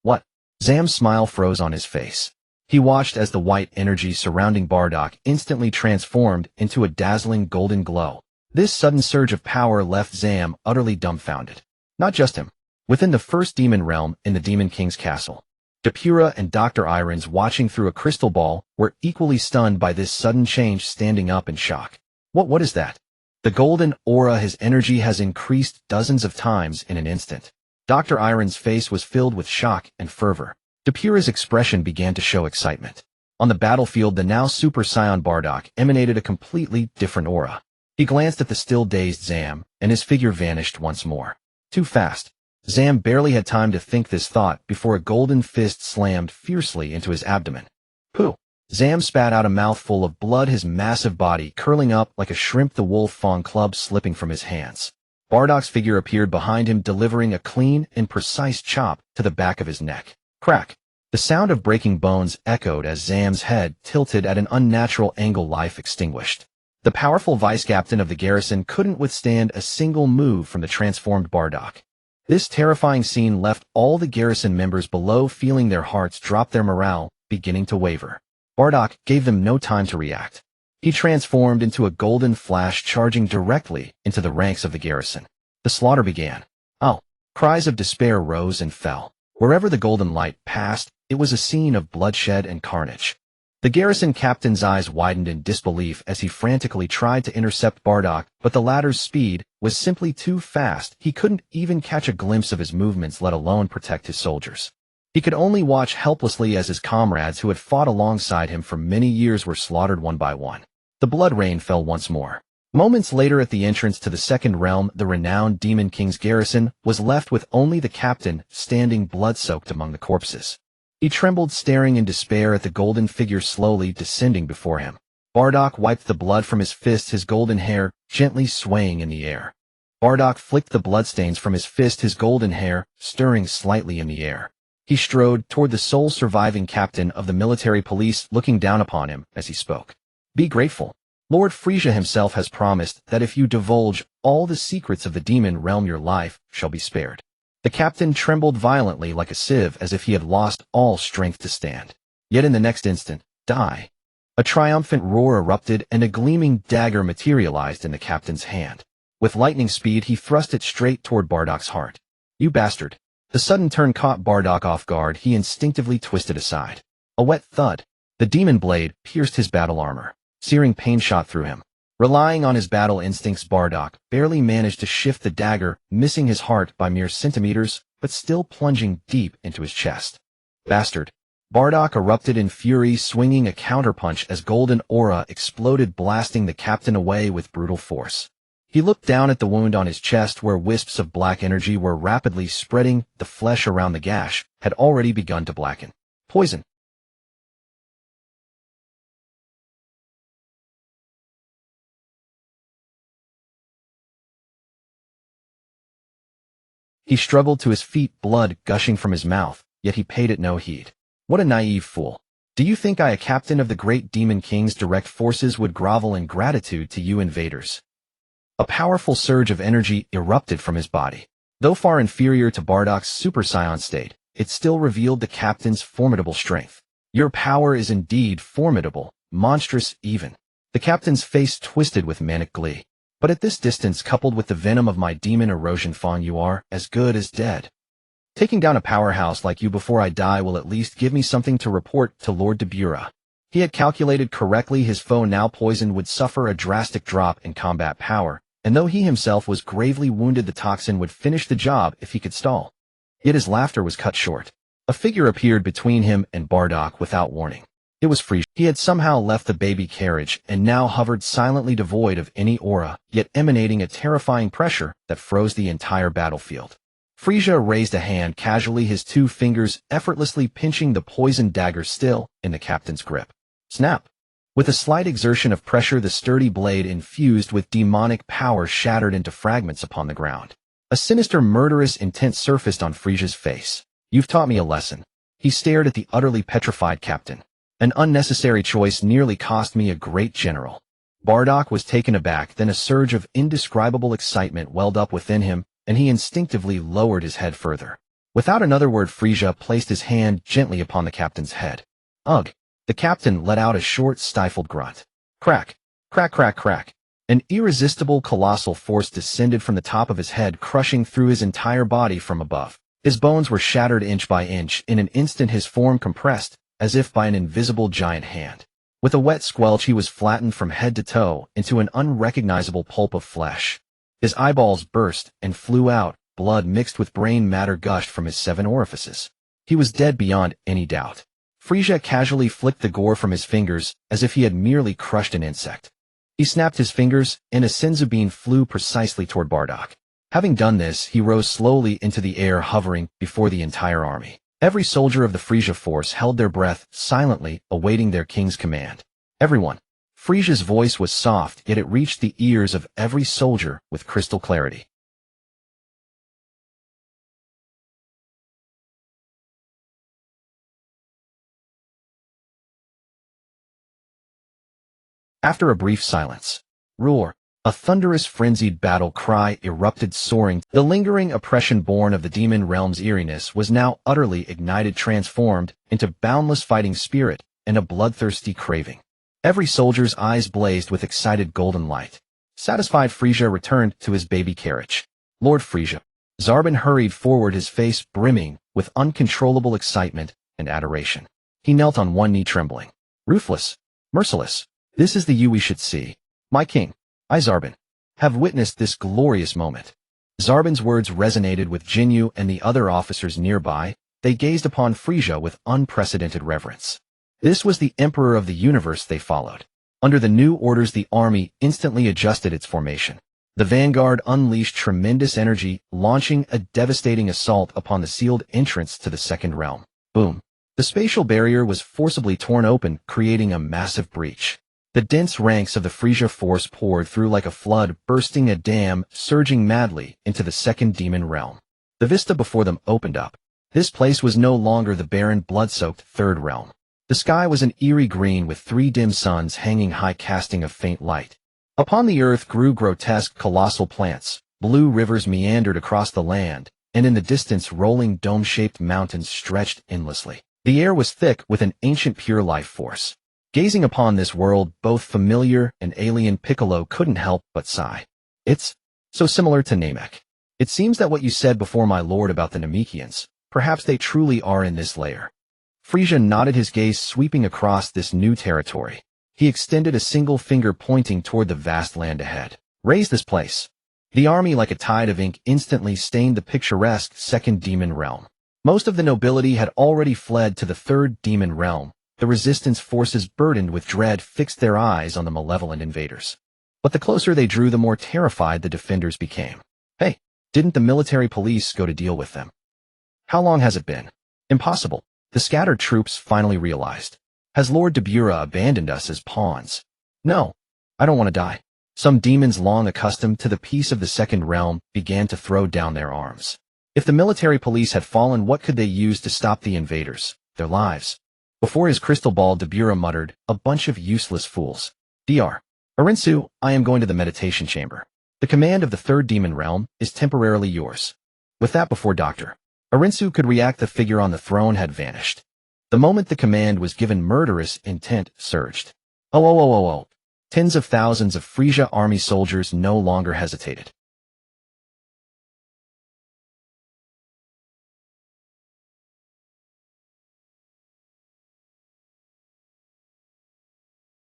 What? Zam's smile froze on his face. He watched as the white energy surrounding Bardock instantly transformed into a dazzling golden glow. This sudden surge of power left Zam utterly dumbfounded. Not just him. Within the first demon realm in the Demon King's castle, Depura and Dr. Irons, watching through a crystal ball, were equally stunned by this sudden change, standing up in shock. What is that? The golden aura, his energy has increased dozens of times in an instant. Dr. Irons' face was filled with shock and fervor. Depura's expression began to show excitement. On the battlefield, the now Super Saiyan Bardock emanated a completely different aura. He glanced at the still dazed Zam, and his figure vanished once more. Too fast. Zam barely had time to think this thought before a golden fist slammed fiercely into his abdomen. Pooh! Zam spat out a mouthful of blood, his massive body curling up like a shrimp, the wolf fawn club slipping from his hands. Bardock's figure appeared behind him, delivering a clean and precise chop to the back of his neck. Crack! The sound of breaking bones echoed as Zam's head tilted at an unnatural angle, life extinguished. The powerful vice-captain of the garrison couldn't withstand a single move from the transformed Bardock. This terrifying scene left all the garrison members below feeling their hearts drop, their morale beginning to waver. Bardock gave them no time to react. He transformed into a golden flash, charging directly into the ranks of the garrison. The slaughter began. Cries of despair rose and fell. Wherever the golden light passed, it was a scene of bloodshed and carnage. The garrison captain's eyes widened in disbelief as he frantically tried to intercept Bardock, but the latter's speed was simply too fast. He couldn't even catch a glimpse of his movements, let alone protect his soldiers. He could only watch helplessly as his comrades who had fought alongside him for many years were slaughtered one by one. The blood rain fell once more. Moments later, at the entrance to the second realm, the renowned Demon King's garrison was left with only the captain standing blood-soaked among the corpses. He trembled, staring in despair at the golden figure slowly descending before him. Bardock wiped the blood from his fists, his golden hair gently swaying in the air. Bardock flicked the bloodstains from his fist, his golden hair stirring slightly in the air. He strode toward the sole surviving captain of the military police, looking down upon him as he spoke. Be grateful. Lord Frieza himself has promised that if you divulge all the secrets of the demon realm, your life shall be spared. The captain trembled violently like a sieve, as if he had lost all strength to stand. Yet in the next instant, die. A triumphant roar erupted and a gleaming dagger materialized in the captain's hand. With lightning speed, he thrust it straight toward Bardock's heart. You bastard. The sudden turn caught Bardock off guard. He instinctively twisted aside. A wet thud. The demon blade pierced his battle armor. Searing pain shot through him. Relying on his battle instincts, Bardock barely managed to shift the dagger, missing his heart by mere centimeters, but still plunging deep into his chest. Bastard. Bardock erupted in fury, swinging a counterpunch as golden aura exploded, blasting the captain away with brutal force. He looked down at the wound on his chest where wisps of black energy were rapidly spreading. The flesh around the gash had already begun to blacken. Poison. He struggled to his feet, blood gushing from his mouth, yet he paid it no heed. What a naive fool. Do you think I, a captain of the great Demon King's direct forces, would grovel in gratitude to you invaders? A powerful surge of energy erupted from his body. Though far inferior to Bardock's Super Saiyan state, it still revealed the captain's formidable strength. Your power is indeed formidable, monstrous even. The captain's face twisted with manic glee. But at this distance, coupled with the venom of my demon erosion fawn, you are as good as dead. Taking down a powerhouse like you before I die will at least give me something to report to Lord Debura. He had calculated correctly. His foe, now poisoned, would suffer a drastic drop in combat power, and though he himself was gravely wounded, the toxin would finish the job if he could stall. Yet his laughter was cut short. A figure appeared between him and Bardock without warning. It was Frieza. He had somehow left the baby carriage and now hovered silently, devoid of any aura, yet emanating a terrifying pressure that froze the entire battlefield. Frieza raised a hand casually, his two fingers effortlessly pinching the poisoned dagger still in the captain's grip. Snap! With a slight exertion of pressure, the sturdy blade infused with demonic power shattered into fragments upon the ground. A sinister, murderous intent surfaced on Frieza's face. You've taught me a lesson. He stared at the utterly petrified captain. An unnecessary choice nearly cost me a great general. Bardock was taken aback, then a surge of indescribable excitement welled up within him, and he instinctively lowered his head further. Without another word, Frieza placed his hand gently upon the captain's head. Ugh! The captain let out a short, stifled grunt. Crack! Crack, crack, crack! An irresistible, colossal force descended from the top of his head, crushing through his entire body from above. His bones were shattered inch by inch. In an instant, his form compressed, as if by an invisible giant hand. With a wet squelch, he was flattened from head to toe into an unrecognizable pulp of flesh. His eyeballs burst and flew out, blood mixed with brain matter gushed from his 7 orifices. He was dead beyond any doubt. Frieza casually flicked the gore from his fingers, as if he had merely crushed an insect. He snapped his fingers, and a senzu bean flew precisely toward Bardock. Having done this, he rose slowly into the air, hovering before the entire army. Every soldier of the Frieza force held their breath, silently awaiting their king's command. Everyone. Frieza's voice was soft, yet it reached the ears of every soldier with crystal clarity. After a brief silence, roar, a thunderous, frenzied battle cry erupted, soaring. The lingering oppression born of the demon realm's eeriness was now utterly ignited, transformed into boundless fighting spirit and a bloodthirsty craving. Every soldier's eyes blazed with excited golden light. Satisfied, Frieza returned to his baby carriage. Lord Frieza. Zarbon hurried forward, his face brimming with uncontrollable excitement and adoration. He knelt on one knee, trembling. Ruthless. Merciless. This is the you we should see. My king. I, Zarbon. have witnessed this glorious moment. Zarbon's words resonated with Jinyu and the other officers nearby. They gazed upon Frieza with unprecedented reverence. This was the Emperor of the universe they followed. Under the new orders, the army instantly adjusted its formation. The vanguard unleashed tremendous energy, launching a devastating assault upon the sealed entrance to the second realm. Boom. The spatial barrier was forcibly torn open, creating a massive breach. The dense ranks of the Frieza force poured through like a flood, bursting a dam, surging madly into the second demon realm. The vista before them opened up. This place was no longer the barren, blood-soaked third realm. The sky was an eerie green with 3 dim suns hanging high, casting a faint light. Upon the earth grew grotesque, colossal plants. Blue rivers meandered across the land, and in the distance rolling dome-shaped mountains stretched endlessly. The air was thick with an ancient pure life force. Gazing upon this world, both familiar and alien, Piccolo couldn't help but sigh. It's so similar to Namek. It seems that what you said before, my lord, about the Namekians, perhaps they truly are in this layer. Frieza nodded, his gaze sweeping across this new territory. He extended a single finger pointing toward the vast land ahead. Raise this place. The army, like a tide of ink, instantly stained the picturesque second demon realm. Most of the nobility had already fled to the third demon realm. The resistance forces, burdened with dread, fixed their eyes on the malevolent invaders. But the closer they drew, the more terrified the defenders became. Hey, didn't the military police go to deal with them? How long has it been? Impossible. The scattered troops finally realized. Has Lord Dabura abandoned us as pawns? No, I don't want to die. Some demons, long accustomed to the peace of the second realm, began to throw down their arms. If the military police had fallen, what could they use to stop the invaders? Their lives. Before his crystal ball, Dabura muttered, "A bunch of useless fools. Dr. Arinsu, I am going to the meditation chamber. The command of the third demon realm is temporarily yours." With that, before Dr. Arinsu could react, the figure on the throne had vanished. The moment the command was given, murderous intent surged. Oh. Tens of thousands of Frieza army soldiers no longer hesitated.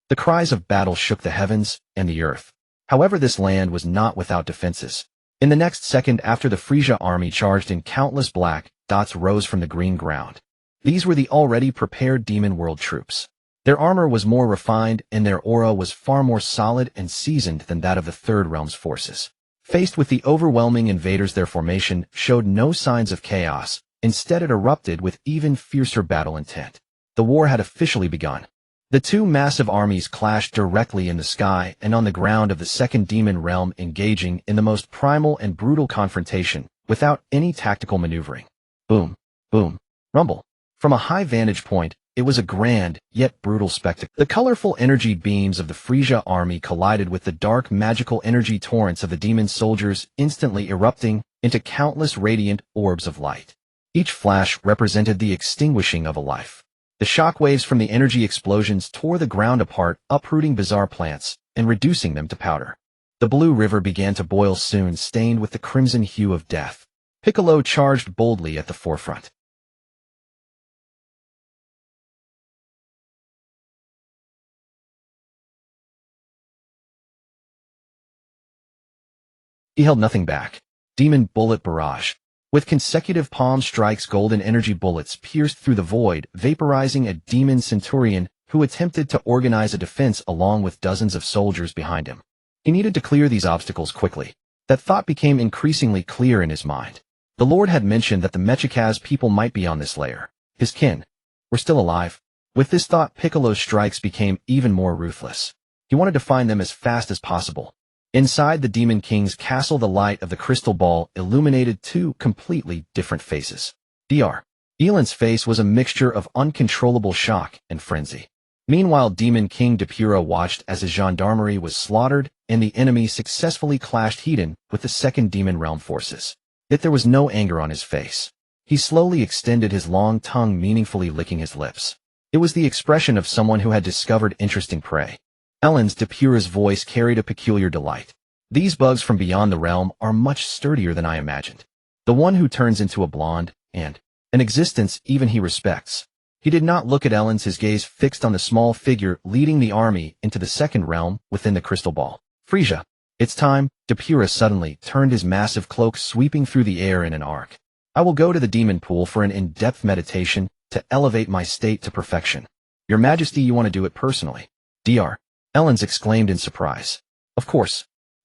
The cries of battle shook the heavens and the earth. However, this land was not without defenses. In the next second after the Frieza army charged in, countless black dots rose from the green ground. These were the already prepared demon world troops. Their armor was more refined, and their aura was far more solid and seasoned than that of the Third Realm's forces. Faced with the overwhelming invaders, their formation showed no signs of chaos. Instead, it erupted with even fiercer battle intent. The war had officially begun. The two massive armies clashed directly in the sky and on the ground of the Second Demon Realm, engaging in the most primal and brutal confrontation, without any tactical maneuvering. Boom, boom, rumble. From a high vantage point, it was a grand, yet brutal spectacle. The colorful energy beams of the Frieza army collided with the dark, magical energy torrents of the demon soldiers, instantly erupting into countless radiant orbs of light. Each flash represented the extinguishing of a life. The shockwaves from the energy explosions tore the ground apart, uprooting bizarre plants and reducing them to powder. The blue river began to boil, soon stained with the crimson hue of death. Piccolo charged boldly at the forefront. He held nothing back. Demon bullet barrage. With consecutive palm strikes, golden energy bullets pierced through the void, vaporizing a demon centurion who attempted to organize a defense along with dozens of soldiers behind him. He needed to clear these obstacles quickly. That thought became increasingly clear in his mind. The Lord had mentioned that the Mechikaz people might be on this layer. His kin were still alive. With this thought, Piccolo's strikes became even more ruthless. He wanted to find them as fast as possible. Inside the Demon King's castle, the light of the crystal ball illuminated two completely different faces. Dr. Elan's face was a mixture of uncontrollable shock and frenzy. Meanwhile, Demon King Dabura watched as his gendarmerie was slaughtered and the enemy successfully clashed head-on with the Second Demon Realm forces. Yet there was no anger on his face. He slowly extended his long tongue, meaningfully licking his lips. It was the expression of someone who had discovered interesting prey. Elan's Dabura's voice carried a peculiar delight. "These bugs from beyond the realm are much sturdier than I imagined. The one who turns into a blonde, and an existence even he respects." He did not look at Elan's, his gaze fixed on the small figure leading the army into the second realm within the crystal ball. "Frieza, It's time. Depura suddenly turned his massive cloak sweeping through the air in an arc. I will go to the demon pool for an in-depth meditation to elevate my state to perfection. Your Majesty, you want to do it personally? Dr. Ellens exclaimed in surprise. Of course.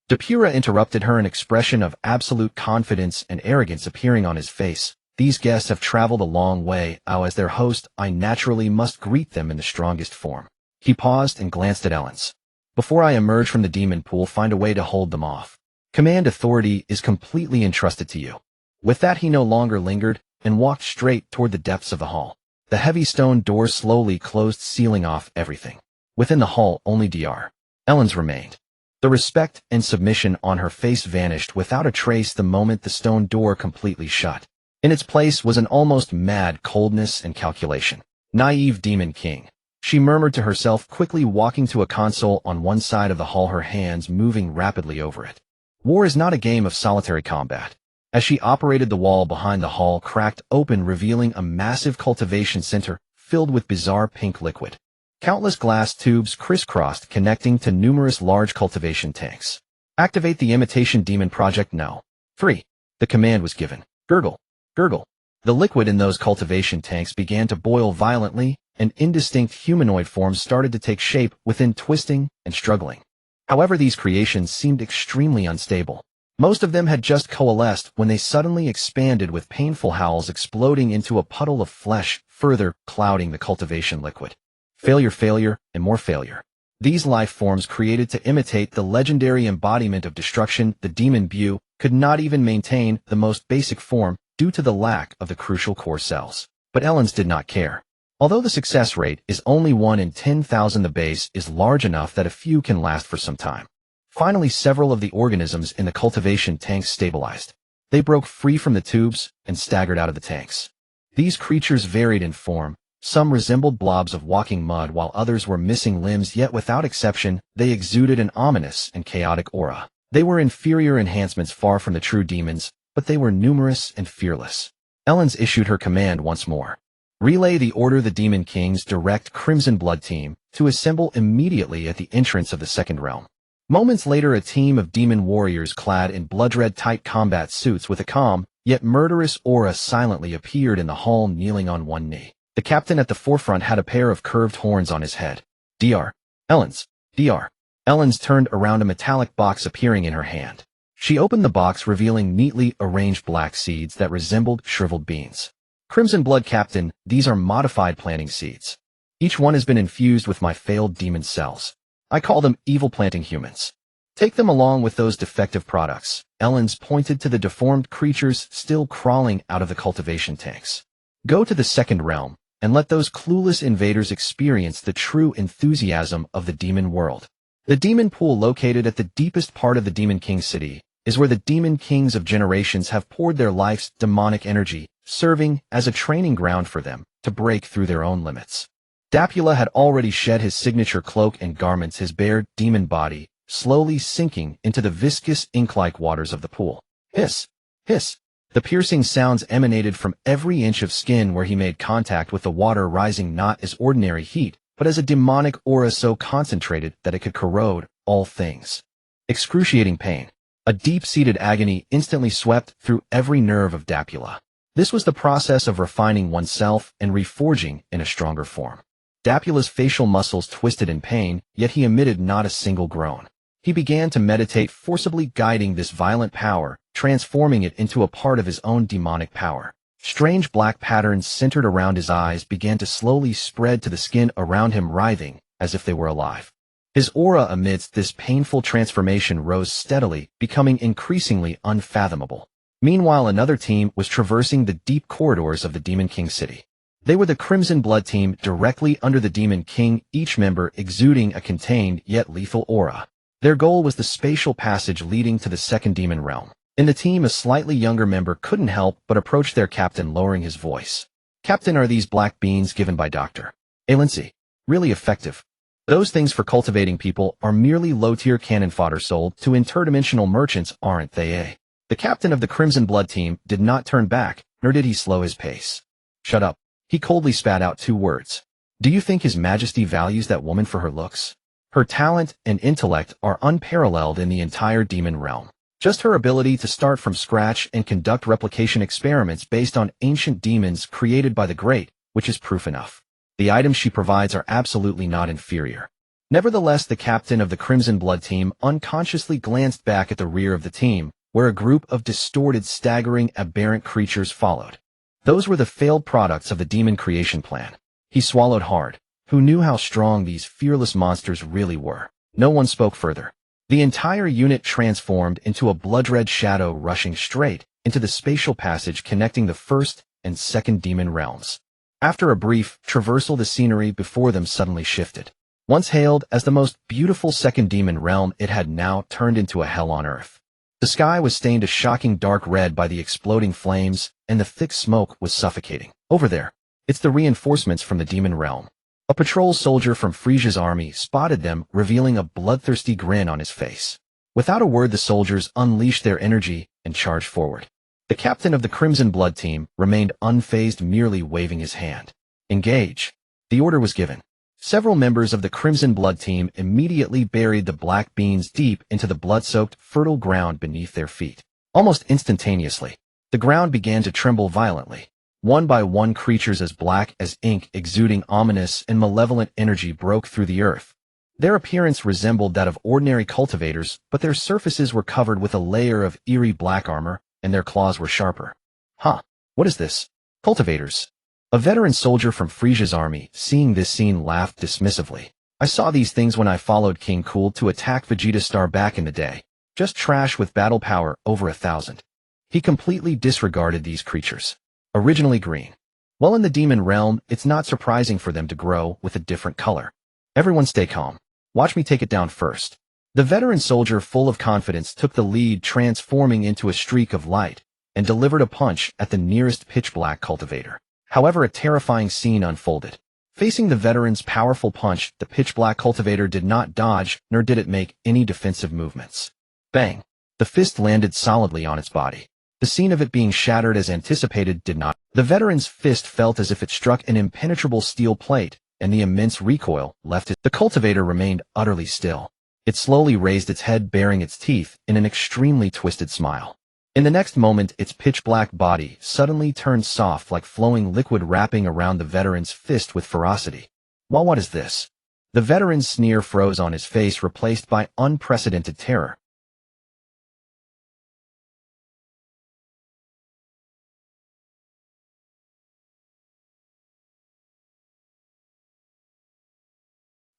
Depura interrupted her, an expression of absolute confidence and arrogance appearing on his face. These guests have traveled a long way. As their host, I naturally must greet them in the strongest form. He paused and glanced at Ellens. Before I emerge from the demon pool, find a way to hold them off. Command authority is completely entrusted to you. With that, he no longer lingered and walked straight toward the depths of the hall. The heavy stone doors slowly closed, sealing off everything. Within the hall, only Dr. Ellens remained. The respect and submission on her face vanished without a trace the moment the stone door completely shut. In its place was an almost mad coldness and calculation. Naive Demon King, she murmured to herself, quickly walking to a console on one side of the hall, her hands moving rapidly over it. War is not a game of solitary combat. As she operated, the wall behind the hall cracked open, revealing a massive cultivation center filled with bizarre pink liquid. Countless glass tubes crisscrossed, connecting to numerous large cultivation tanks. Activate the imitation demon project now. 3. The command was given. Gurgle. Gurgle. The liquid in those cultivation tanks began to boil violently, and indistinct humanoid forms started to take shape within, twisting and struggling. However, these creations seemed extremely unstable. Most of them had just coalesced when they suddenly expanded, with painful howls exploding into a puddle of flesh, further clouding the cultivation liquid. Failure, failure, and more failure. These life forms, created to imitate the legendary embodiment of destruction, the demon Bu, could not even maintain the most basic form due to the lack of the crucial core cells. But Ellens did not care. Although the success rate is only 1 in 10,000, the base is large enough that a few can last for some time. Finally, several of the organisms in the cultivation tanks stabilized. They broke free from the tubes and staggered out of the tanks. These creatures varied in form. Some resembled blobs of walking mud, while others were missing limbs, yet without exception, they exuded an ominous and chaotic aura. They were inferior enhancements, far from the true demons, but they were numerous and fearless. Ellens issued her command once more. Relay the order. The Demon King's direct Crimson Blood team to assemble immediately at the entrance of the second realm. Moments later, a team of demon warriors clad in blood-red tight combat suits with a calm, yet murderous aura silently appeared in the hall, kneeling on one knee. The captain at the forefront had a pair of curved horns on his head. Dr. Ellens. Dr. Ellens turned around, a metallic box appearing in her hand. She opened the box, revealing neatly arranged black seeds that resembled shriveled beans. Crimson Blood Captain, these are modified planting seeds. Each one has been infused with my failed demon cells. I call them evil planting humans. Take them along with those defective products. Ellens pointed to the deformed creatures still crawling out of the cultivation tanks. Go to the second realm, and let those clueless invaders experience the true enthusiasm of the demon world. The demon pool, located at the deepest part of the Demon King city, is where the demon kings of generations have poured their life's demonic energy, serving as a training ground for them to break through their own limits. Dapula had already shed his signature cloak and garments, his bare demon body slowly sinking into the viscous ink-like waters of the pool. Hiss! Hiss! The piercing sounds emanated from every inch of skin where he made contact with the water, rising not as ordinary heat, but as a demonic aura so concentrated that it could corrode all things. Excruciating pain. A deep-seated agony instantly swept through every nerve of Dapula. This was the process of refining oneself and reforging in a stronger form. Dapula's facial muscles twisted in pain, yet he emitted not a single groan. He began to meditate, forcibly guiding this violent power, transforming it into a part of his own demonic power. Strange black patterns centered around his eyes began to slowly spread to the skin around him, writhing as if they were alive. His aura amidst this painful transformation rose steadily, becoming increasingly unfathomable. Meanwhile, another team was traversing the deep corridors of the Demon King city. They were the Crimson Blood team, directly under the Demon King, each member exuding a contained yet lethal aura. Their goal was the spatial passage leading to the second demon realm. In the team, a slightly younger member couldn't help but approach their captain, lowering his voice. Captain, are these black beans given by Dr. Ellens really effective? Those things for cultivating people are merely low-tier cannon fodder sold to interdimensional merchants, aren't they? The captain of the Crimson Blood team did not turn back, nor did he slow his pace. Shut up. He coldly spat out 2 words. Do you think His Majesty values that woman for her looks? Her talent and intellect are unparalleled in the entire demon realm. Just her ability to start from scratch and conduct replication experiments based on ancient demons created by the Great, which is proof enough. The items she provides are absolutely not inferior. Nevertheless, the captain of the Crimson Blood team unconsciously glanced back at the rear of the team, where a group of distorted, staggering, aberrant creatures followed. Those were the failed products of the demon creation plan. He swallowed hard. Who knew how strong these fearless monsters really were? No one spoke further. The entire unit transformed into a blood-red shadow rushing straight into the spatial passage connecting the first and second demon realms. After a brief traversal, the scenery before them suddenly shifted. Once hailed as the most beautiful second demon realm, it had now turned into a hell on earth. The sky was stained a shocking dark red by the exploding flames, and the thick smoke was suffocating. Over there, it's the reinforcements from the demon realm. A patrol soldier from Frieza's army spotted them, revealing a bloodthirsty grin on his face. Without a word, the soldiers unleashed their energy and charged forward. The captain of the Crimson Blood team remained unfazed, merely waving his hand. Engage. The order was given. Several members of the Crimson Blood team immediately buried the black beans deep into the blood-soaked, fertile ground beneath their feet. Almost instantaneously, the ground began to tremble violently. One by one, creatures as black as ink, exuding ominous and malevolent energy, broke through the earth. Their appearance resembled that of ordinary cultivators, but their surfaces were covered with a layer of eerie black armor, and their claws were sharper. Huh, what is this? Cultivators. A veteran soldier from Frieza's army, seeing this scene, laughed dismissively. I saw these things when I followed King Cool to attack Vegeta Star back in the day. Just trash with battle power over 1,000. He completely disregarded these creatures. Originally green. Well, in the demon realm, it's not surprising for them to grow with a different color. Everyone stay calm. Watch me take it down first. The veteran soldier, full of confidence, took the lead, transforming into a streak of light, and delivered a punch at the nearest pitch-black cultivator. However, a terrifying scene unfolded. Facing the veteran's powerful punch, the pitch-black cultivator did not dodge, nor did it make any defensive movements. Bang! The fist landed solidly on its body. The scene of it being shattered as anticipated did not. The veteran's fist felt as if it struck an impenetrable steel plate, and the immense recoil left it. The cultivator remained utterly still. It slowly raised its head, baring its teeth in an extremely twisted smile. In the next moment, its pitch-black body suddenly turned soft like flowing liquid, wrapping around the veteran's fist with ferocity. Well, what is this? The veteran's sneer froze on his face, replaced by unprecedented terror.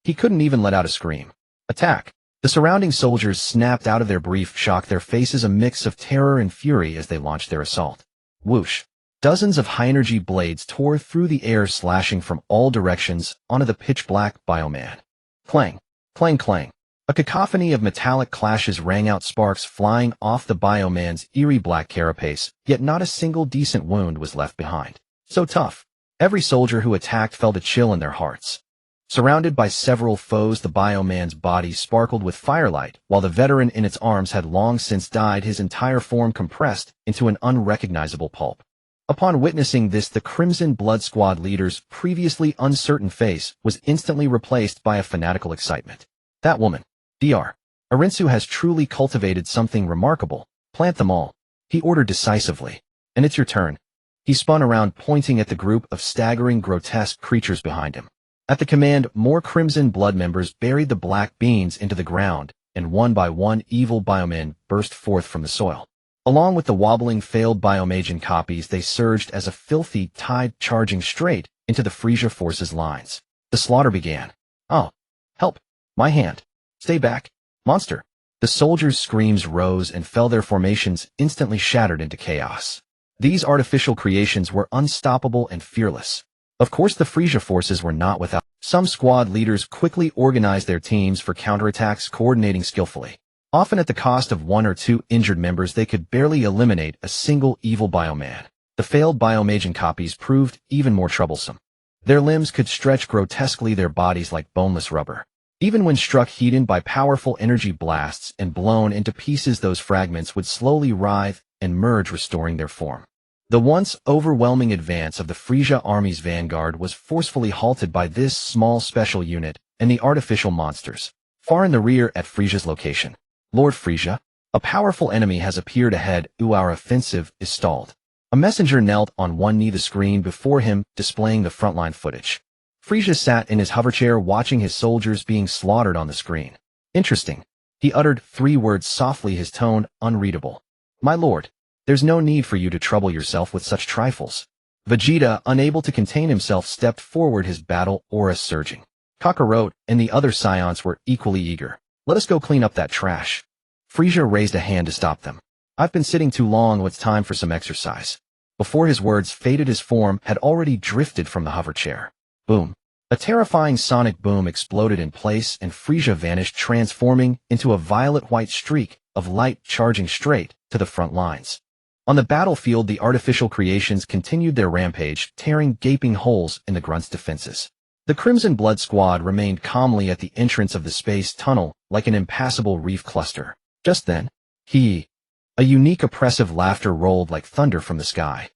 He couldn't even let out a scream. Attack! The surrounding soldiers snapped out of their brief shock, their faces a mix of terror and fury as they launched their assault. Whoosh! Dozens of high-energy blades tore through the air, slashing from all directions onto the pitch-black Bioman. Clang! Clang! Clang! A cacophony of metallic clashes rang out, sparks flying off the Bioman's eerie black carapace, yet not a single decent wound was left behind. So tough. Every soldier who attacked felt a chill in their hearts. Surrounded by several foes, the Bioman's body sparkled with firelight, while the veteran in its arms had long since died, his entire form compressed into an unrecognizable pulp. Upon witnessing this, the Crimson Blood Squad leader's previously uncertain face was instantly replaced by a fanatical excitement. That woman, Dr. Arinsu, has truly cultivated something remarkable. Plant them all, he ordered decisively. And it's your turn. He spun around, pointing at the group of staggering, grotesque creatures behind him. At the command, more Crimson Blood members buried the black beans into the ground, and one by one evil biomen burst forth from the soil. Along with the wobbling failed biomagian copies, they surged as a filthy tide, charging straight into the Frieza forces' lines. The slaughter began. Oh, help! My hand! Stay back, monster! The soldiers' screams rose and fell, their formations instantly shattered into chaos. These artificial creations were unstoppable and fearless. Of course, the Frieza forces were not without. Some squad leaders quickly organized their teams for counterattacks, coordinating skillfully. Often at the cost of one or two injured members, they could barely eliminate a single evil bioman. The failed biomagian copies proved even more troublesome. Their limbs could stretch grotesquely, their bodies like boneless rubber. Even when struck, heated by powerful energy blasts and blown into pieces, those fragments would slowly writhe and merge, restoring their form. The once overwhelming advance of the Frieza army's vanguard was forcefully halted by this small special unit and the artificial monsters. Far in the rear at Frieza's location. Lord Frieza, a powerful enemy has appeared ahead. Our offensive is stalled. A messenger knelt on one knee the screen before him, displaying the frontline footage. Frieza sat in his hoverchair watching his soldiers being slaughtered on the screen. Interesting. He uttered 3 words softly, his tone unreadable. My lord, there's no need for you to trouble yourself with such trifles. Vegeta, unable to contain himself, stepped forward, his battle aura surging. Kakarot and the other Saiyans were equally eager. Let us go clean up that trash. Frieza raised a hand to stop them. I've been sitting too long, it's time for some exercise. Before his words faded, his form had already drifted from the hoverchair. Boom. A terrifying sonic boom exploded in place and Frieza vanished, transforming into a violet-white streak of light charging straight to the front lines. On the battlefield, the artificial creations continued their rampage, tearing gaping holes in the Grunt's defenses. The Crimson Blood Squad remained calmly at the entrance of the space tunnel, like an impassable reef cluster. Just then, a unique oppressive laughter rolled like thunder from the sky.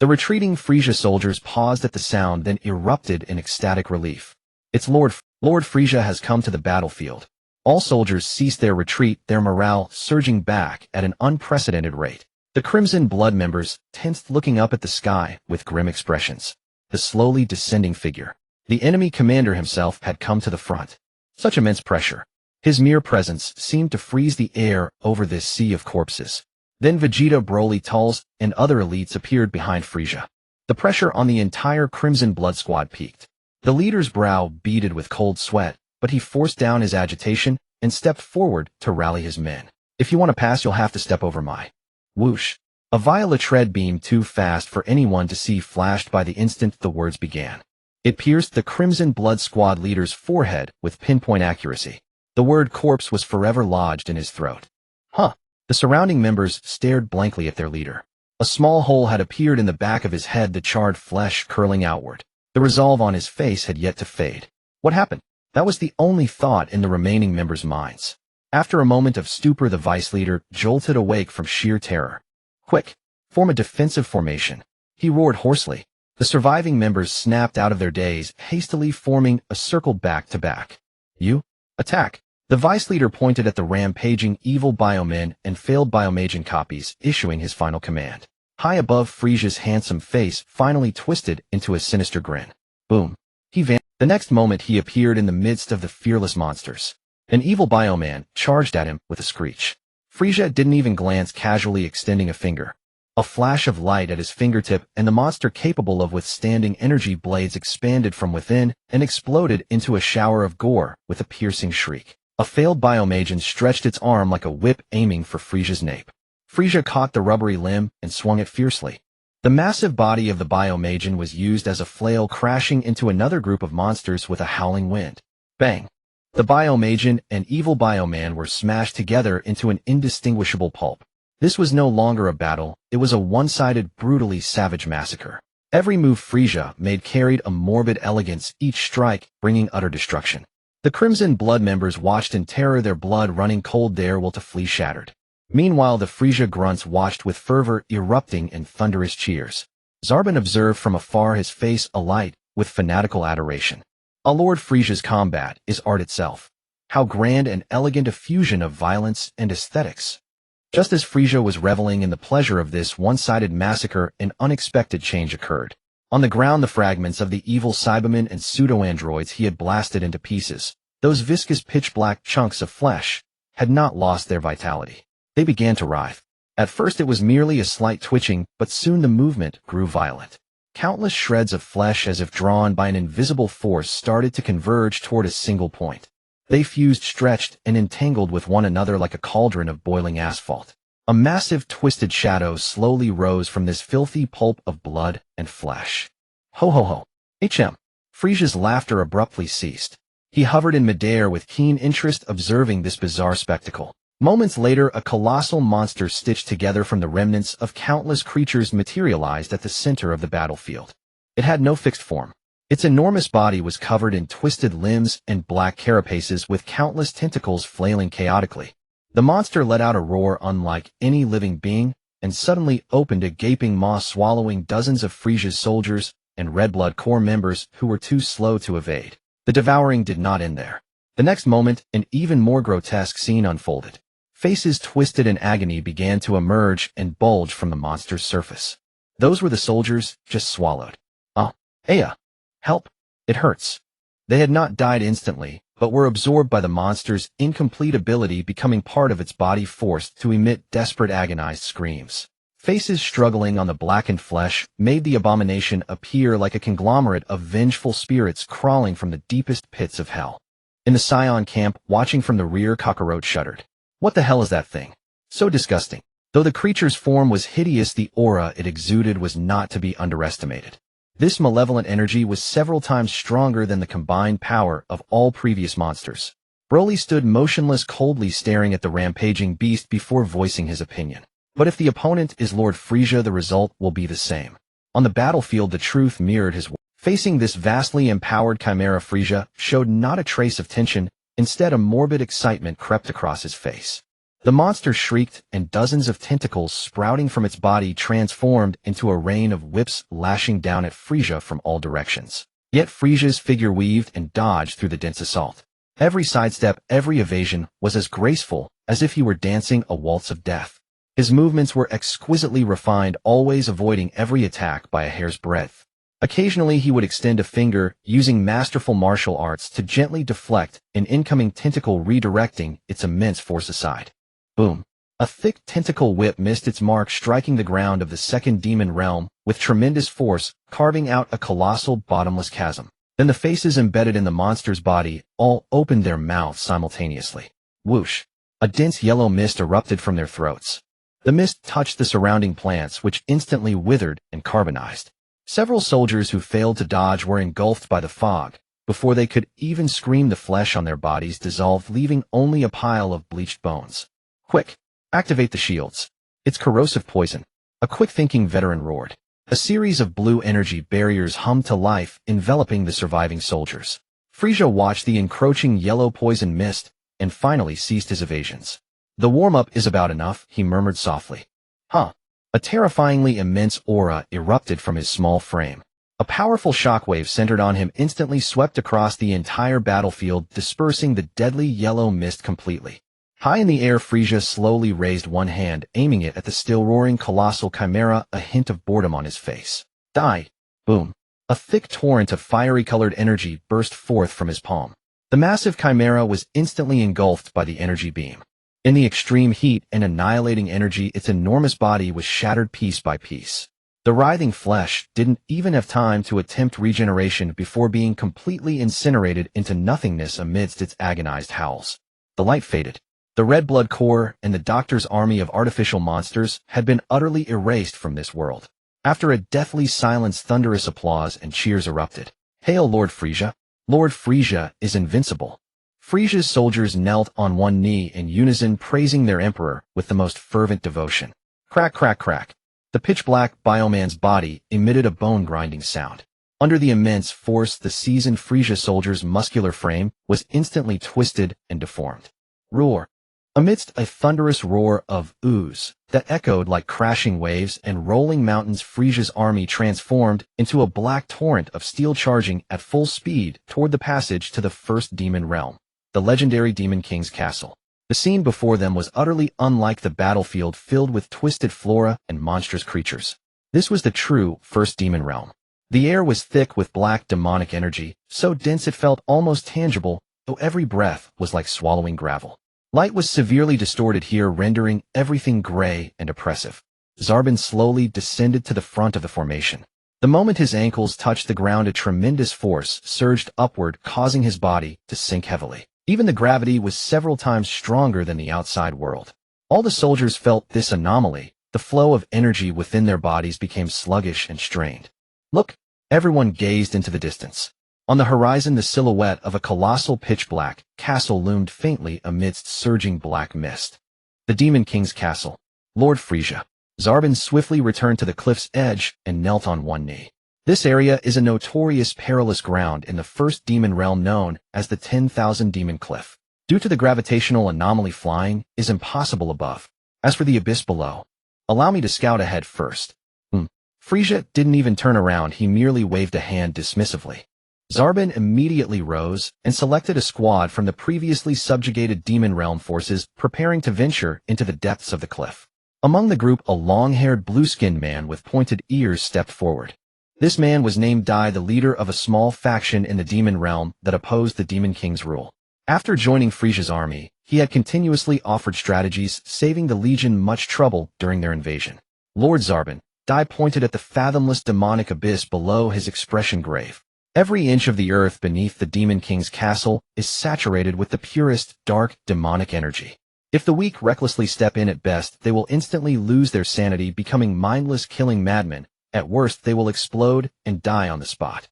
The retreating Frieza soldiers paused at the sound, then erupted in ecstatic relief. It's Lord Frieza has come to the battlefield. All soldiers ceased their retreat, their morale surging back at an unprecedented rate. The Crimson Blood members tensed, looking up at the sky with grim expressions. The slowly descending figure. The enemy commander himself had come to the front. Such immense pressure. His mere presence seemed to freeze the air over this sea of corpses. Then Vegeta, Broly, Tulls, and other elites appeared behind Frieza. The pressure on the entire Crimson Blood Squad peaked. The leader's brow beaded with cold sweat, but he forced down his agitation and stepped forward to rally his men. If you want to pass, you'll have to step over my... Whoosh. A violet tread beam too fast for anyone to see flashed by the instant the words began. It pierced the Crimson Blood Squad leader's forehead with pinpoint accuracy. The word corpse was forever lodged in his throat. Huh. The surrounding members stared blankly at their leader. A small hole had appeared in the back of his head, the charred flesh curling outward. The resolve on his face had yet to fade. What happened? That was the only thought in the remaining members' minds. After a moment of stupor, the vice leader jolted awake from sheer terror. Quick! Form a defensive formation. He roared hoarsely. The surviving members snapped out of their daze, hastily forming a circle back to back. You? Attack! The vice leader pointed at the rampaging evil biomen and failed biomagian copies, issuing his final command. High above, Frieza's handsome face finally twisted into a sinister grin. Boom. He vanished. The next moment he appeared in the midst of the fearless monsters. An evil bioman charged at him with a screech. Frieza didn't even glance, casually extending a finger. A flash of light at his fingertip, and the monster, capable of withstanding energy blades, expanded from within and exploded into a shower of gore with a piercing shriek. A failed biomagian stretched its arm like a whip, aiming for Frieza's nape. Frieza caught the rubbery limb and swung it fiercely. The massive body of the biomagian was used as a flail, crashing into another group of monsters with a howling wind. Bang! The biomagian and evil bioman were smashed together into an indistinguishable pulp. This was no longer a battle, it was a one-sided, brutally savage massacre. Every move Frieza made carried a morbid elegance, each strike bringing utter destruction. The Crimson Blood members watched in terror, their blood running cold, their will to flee shattered. Meanwhile, the Frieza grunts watched with fervor, erupting in thunderous cheers. Zarbon observed from afar, his face alight with fanatical adoration. A Lord Frieza's combat is art itself. How grand and elegant a fusion of violence and aesthetics. Just as Frieza was reveling in the pleasure of this one-sided massacre, an unexpected change occurred. On the ground, the fragments of the evil Cybermen and pseudo-androids he had blasted into pieces, those viscous pitch-black chunks of flesh, had not lost their vitality. They began to writhe. At first it was merely a slight twitching, but soon the movement grew violent. Countless shreds of flesh, as if drawn by an invisible force, started to converge toward a single point. They fused, stretched, and entangled with one another like a cauldron of boiling asphalt. A massive twisted shadow slowly rose from this filthy pulp of blood and flesh. Ho ho ho. Frieza's laughter abruptly ceased. He hovered in midair with keen interest, observing this bizarre spectacle. Moments later, a colossal monster stitched together from the remnants of countless creatures materialized at the center of the battlefield. It had no fixed form. Its enormous body was covered in twisted limbs and black carapaces, with countless tentacles flailing chaotically. The monster let out a roar unlike any living being, and suddenly opened a gaping maw, swallowing dozens of Frieza's soldiers and Red Blood Corps members who were too slow to evade. The devouring did not end there. The next moment, an even more grotesque scene unfolded. Faces twisted in agony began to emerge and bulge from the monster's surface. Those were the soldiers, just swallowed. Aya! Help! It hurts. They had not died instantly, but were absorbed by the monster's incomplete ability, becoming part of its body, forced to emit desperate agonized screams. Faces struggling on the blackened flesh made the abomination appear like a conglomerate of vengeful spirits crawling from the deepest pits of hell. In the Saiyan camp, watching from the rear, Cockroach shuddered. What the hell is that thing? So disgusting. Though the creature's form was hideous, the aura it exuded was not to be underestimated. This malevolent energy was several times stronger than the combined power of all previous monsters. Broly stood motionless, coldly staring at the rampaging beast before voicing his opinion. But if the opponent is Lord Frieza, the result will be the same. On the battlefield, the truth mirrored his words. Facing this vastly empowered chimera, Frieza showed not a trace of tension. Instead, a morbid excitement crept across his face. The monster shrieked, and dozens of tentacles sprouting from its body transformed into a rain of whips lashing down at Frieza from all directions. Yet Frieza's figure weaved and dodged through the dense assault. Every sidestep, every evasion was as graceful as if he were dancing a waltz of death. His movements were exquisitely refined, always avoiding every attack by a hair's breadth. Occasionally he would extend a finger, using masterful martial arts to gently deflect an incoming tentacle, redirecting its immense force aside. Boom! A thick tentacle whip missed its mark, striking the ground of the second demon realm with tremendous force, carving out a colossal bottomless chasm. Then the faces embedded in the monster's body all opened their mouths simultaneously. Whoosh! A dense yellow mist erupted from their throats. The mist touched the surrounding plants, which instantly withered and carbonized. Several soldiers who failed to dodge were engulfed by the fog. Before they could even scream, the flesh on their bodies dissolved, leaving only a pile of bleached bones. Quick! Activate the shields. It's corrosive poison. A quick-thinking veteran roared. A series of blue energy barriers hummed to life, enveloping the surviving soldiers. Frieza watched the encroaching yellow poison mist and finally ceased his evasions. The warm-up is about enough, he murmured softly. A terrifyingly immense aura erupted from his small frame. A powerful shockwave centered on him instantly swept across the entire battlefield, dispersing the deadly yellow mist completely. High in the air, Frieza slowly raised one hand, aiming it at the still-roaring colossal chimera, a hint of boredom on his face. Die! Boom! A thick torrent of fiery-colored energy burst forth from his palm. The massive chimera was instantly engulfed by the energy beam. In the extreme heat and annihilating energy, its enormous body was shattered piece by piece. The writhing flesh didn't even have time to attempt regeneration before being completely incinerated into nothingness amidst its agonized howls. The light faded. The Red Blood Corps and the Doctor's army of artificial monsters had been utterly erased from this world. After a deathly silence, thunderous applause and cheers erupted. Hail Lord Frieza! Lord Frieza is invincible. Frieza's soldiers knelt on one knee in unison, praising their emperor with the most fervent devotion. Crack, crack, crack. The pitch-black bioman's body emitted a bone-grinding sound. Under the immense force, the seasoned Frieza soldier's muscular frame was instantly twisted and deformed. Roar! Amidst a thunderous roar of ooze that echoed like crashing waves and rolling mountains, Frieza's army transformed into a black torrent of steel, charging at full speed toward the passage to the first demon realm, the legendary Demon King's castle. The scene before them was utterly unlike the battlefield, filled with twisted flora and monstrous creatures. This was the true first demon realm. The air was thick with black demonic energy, so dense it felt almost tangible, though every breath was like swallowing gravel. Light was severely distorted here, rendering everything gray and oppressive. Zarbon slowly descended to the front of the formation. The moment his ankles touched the ground, a tremendous force surged upward, causing his body to sink heavily. Even the gravity was several times stronger than the outside world. All the soldiers felt this anomaly. The flow of energy within their bodies became sluggish and strained. Look! Everyone gazed into the distance. On the horizon, the silhouette of a colossal pitch-black castle loomed faintly amidst surging black mist. The Demon King's castle. Lord Frieza. Zarbon swiftly returned to the cliff's edge and knelt on one knee. This area is a notorious perilous ground in the first demon realm, known as the 10,000 Demon Cliff. Due to the gravitational anomaly, flying is impossible above. As for the abyss below, allow me to scout ahead first. Frieza didn't even turn around, he merely waved a hand dismissively. Zarbin immediately rose and selected a squad from the previously subjugated demon realm forces preparing to venture into the depths of the cliff. Among the group, a long-haired blue-skinned man with pointed ears stepped forward. This man was named Dai, the leader of a small faction in the demon realm that opposed the Demon King's rule. After joining Frieza's army, he had continuously offered strategies, saving the Legion much trouble during their invasion. Lord Zarbin, Dai pointed at the fathomless demonic abyss below, his expression grave. Every inch of the earth beneath the Demon King's castle is saturated with the purest, dark, demonic energy. If the weak recklessly step in at best, they will instantly lose their sanity, becoming mindless, killing madmen. At worst, they will explode and die on the spot.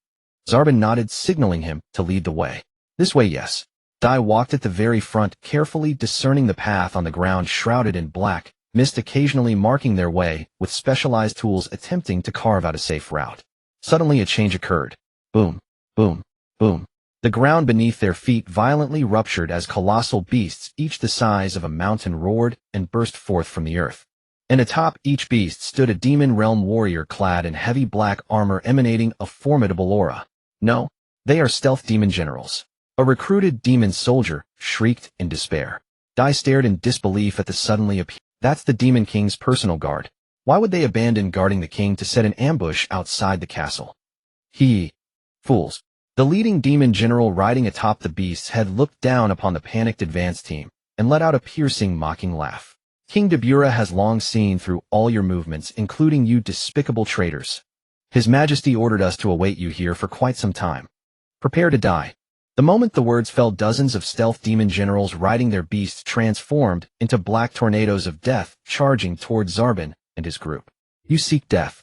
Zarbin nodded, signaling him to lead the way. This way, yes. Dai walked at the very front, carefully discerning the path on the ground shrouded in black, mist occasionally marking their way, with specialized tools attempting to carve out a safe route. Suddenly a change occurred. Boom, boom, boom. The ground beneath their feet violently ruptured as colossal beasts, each the size of a mountain, roared and burst forth from the earth. And atop each beast stood a demon realm warrior clad in heavy black armor emanating a formidable aura. No, they are stealth demon generals. A recruited demon soldier shrieked in despair. Dai stared in disbelief at the suddenly appearing. That's the Demon King's personal guard. Why would they abandon guarding the king to set an ambush outside the castle? Fools. The leading demon general riding atop the beasts had looked down upon the panicked advance team and let out a piercing, mocking laugh. King Dabura has long seen through all your movements, including you despicable traitors. His Majesty ordered us to await you here for quite some time. Prepare to die. The moment the words fell, dozens of stealth demon generals riding their beasts transformed into black tornadoes of death, charging toward Zarbin and his group. You seek death.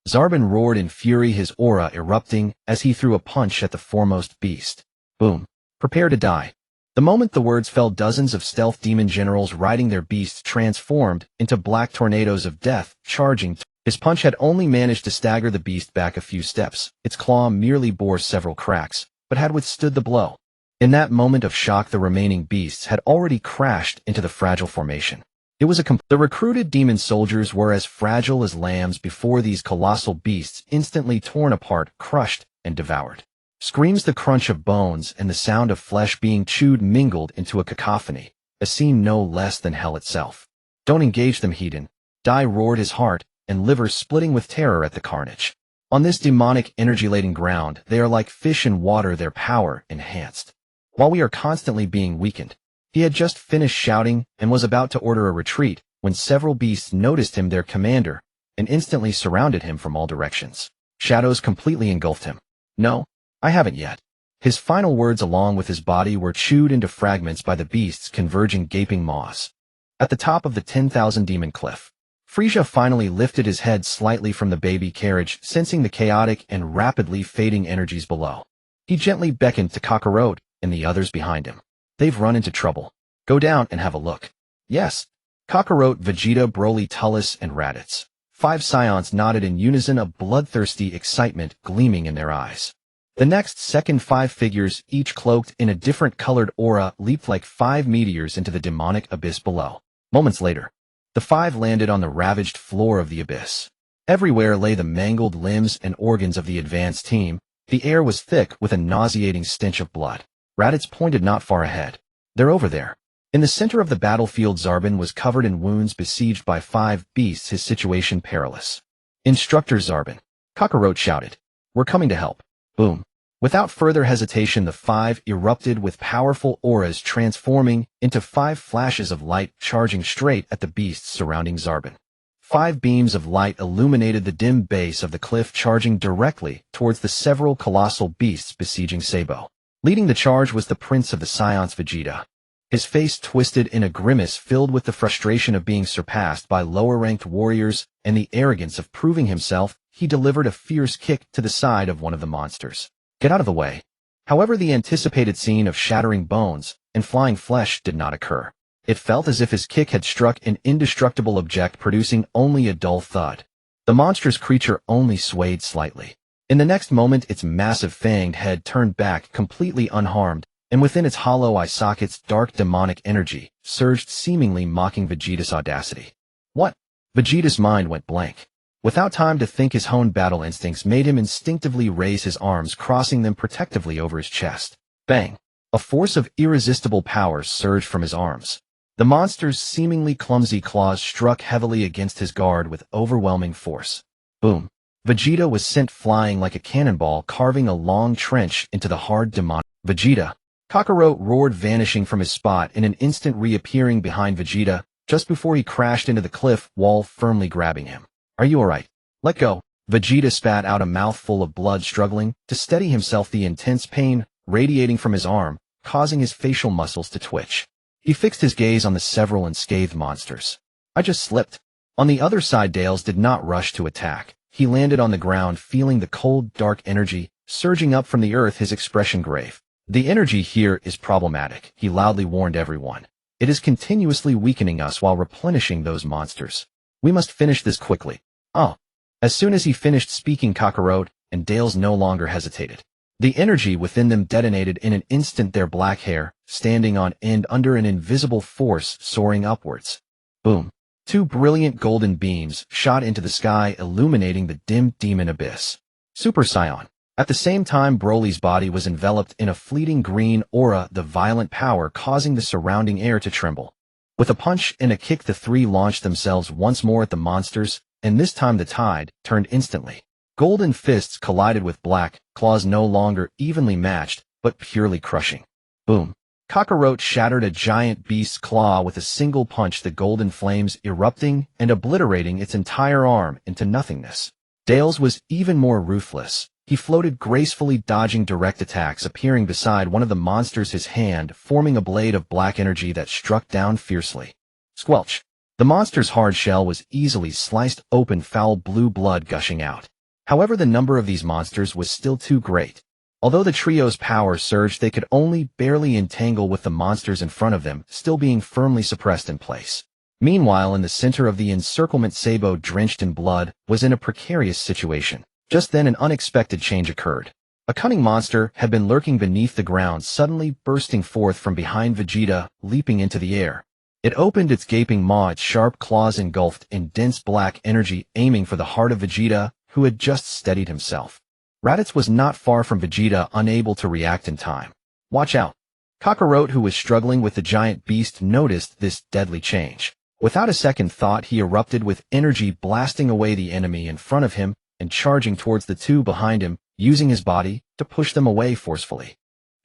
Zarbin roared in fury, his aura erupting as he threw a punch at the foremost beast. Boom. Prepare to die. The moment the words fell, dozens of stealth demon generals riding their beasts transformed into black tornadoes of death, charging. His punch had only managed to stagger the beast back a few steps. Its claw merely bore several cracks, but had withstood the blow. In that moment of shock, the remaining beasts had already crashed into the fragile formation. It was the recruited demon soldiers were as fragile as lambs before these colossal beasts, instantly torn apart, crushed, and devoured. Screams, the crunch of bones, and the sound of flesh being chewed mingled into a cacophony, a scene no less than hell itself. Don't engage them, heathen. Dai roared, his heart and liver splitting with terror at the carnage. On this demonic, energy-laden ground, they are like fish in water, their power enhanced. While we are constantly being weakened. He had just finished shouting and was about to order a retreat when several beasts noticed him, their commander, and instantly surrounded him from all directions. Shadows completely engulfed him. No, I haven't yet. His final words, along with his body, were chewed into fragments by the beasts' converging gaping maws. At the top of the 10,000 demon cliff, Frieza finally lifted his head slightly from the baby carriage, sensing the chaotic and rapidly fading energies below. He gently beckoned to Kakarot and the others behind him. They've run into trouble. Go down and have a look. Yes. Kakarot, Vegeta, Broly, Tullus, and Raditz. 5 Saiyans nodded in unison, a bloodthirsty excitement gleaming in their eyes. The next second, 5 figures, each cloaked in a different colored aura, leaped like 5 meteors into the demonic abyss below. Moments later, the 5 landed on the ravaged floor of the abyss. Everywhere lay the mangled limbs and organs of the advance team. The air was thick with a nauseating stench of blood. Raditz pointed not far ahead. They're over there. In the center of the battlefield, Zarbin was covered in wounds, besieged by 5 beasts, his situation perilous. Instructor Zarbin, Kakarot shouted. We're coming to help. Boom. Without further hesitation, the 5 erupted with powerful auras, transforming into 5 flashes of light, charging straight at the beasts surrounding Zarbin. 5 beams of light illuminated the dim base of the cliff, charging directly towards the several colossal beasts besieging Sabo. Leading the charge was the Prince of the Saiyans, Vegeta. His face twisted in a grimace filled with the frustration of being surpassed by lower-ranked warriors and the arrogance of proving himself. He delivered a fierce kick to the side of one of the monsters. Get out of the way. However, the anticipated scene of shattering bones and flying flesh did not occur. It felt as if his kick had struck an indestructible object, producing only a dull thud. The monstrous creature only swayed slightly. In the next moment, its massive fanged head turned back completely unharmed, and within its hollow eye sockets, dark demonic energy surged, seemingly mocking Vegeta's audacity. What? Vegeta's mind went blank. Without time to think, his honed battle instincts made him instinctively raise his arms, crossing them protectively over his chest. Bang! A force of irresistible power surged from his arms. The monster's seemingly clumsy claws struck heavily against his guard with overwhelming force. Boom! Vegeta was sent flying like a cannonball, carving a long trench into the hard demonic. Vegeta! Kakarot roared, vanishing from his spot in an instant, reappearing behind Vegeta just before he crashed into the cliff wall, firmly grabbing him. Are you alright? Let go. Vegeta spat out a mouthful of blood, struggling to steady himself, the intense pain radiating from his arm, causing his facial muscles to twitch. He fixed his gaze on the several unscathed monsters. I just slipped. On the other side, Dales did not rush to attack. He landed on the ground, feeling the cold, dark energy surging up from the earth, his expression grave. The energy here is problematic, he loudly warned everyone. It is continuously weakening us while replenishing those monsters. We must finish this quickly. Oh. As soon as he finished speaking, Kakarot and Dales no longer hesitated. The energy within them detonated in an instant, their black hair standing on end under an invisible force soaring upwards. Boom. Two brilliant golden beams shot into the sky, illuminating the dim demon abyss. Super Saiyan. At the same time, Broly's body was enveloped in a fleeting green aura, the violent power causing the surrounding air to tremble. With a punch and a kick, the three launched themselves once more at the monsters, and this time the tide turned instantly. Golden fists collided with black claws, no longer evenly matched, but purely crushing. Boom. Kakarot shattered a giant beast's claw with a single punch, the golden flames erupting and obliterating its entire arm into nothingness. Dales was even more ruthless. He floated gracefully, dodging direct attacks, appearing beside one of the monsters, his hand forming a blade of black energy that struck down fiercely. Squelch! The monster's hard shell was easily sliced open, foul blue blood gushing out. However, the number of these monsters was still too great. Although the trio's power surged, they could only barely entangle with the monsters in front of them, still being firmly suppressed in place. Meanwhile, in the center of the encirclement, Sabo, drenched in blood, was in a precarious situation. Just then, an unexpected change occurred. A cunning monster had been lurking beneath the ground, suddenly bursting forth from behind Vegeta, leaping into the air. It opened its gaping maw, its sharp claws engulfed in dense black energy, aiming for the heart of Vegeta, who had just steadied himself. Raditz was not far from Vegeta, unable to react in time. Watch out! Kakarot, who was struggling with the giant beast, noticed this deadly change. Without a second thought, he erupted with energy, blasting away the enemy in front of him and charging towards the two behind him, using his body to push them away forcefully.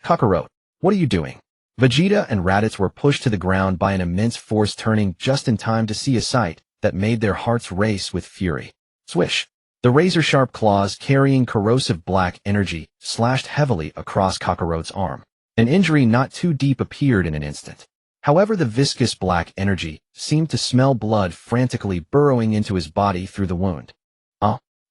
Kakarot, what are you doing? Vegeta and Raditz were pushed to the ground by an immense force, turning just in time to see a sight that made their hearts race with fury. Swish! The razor-sharp claws, carrying corrosive black energy, slashed heavily across Kakarot's arm. An injury not too deep appeared in an instant. However, the viscous black energy seemed to smell blood frantically burrowing into his body through the wound.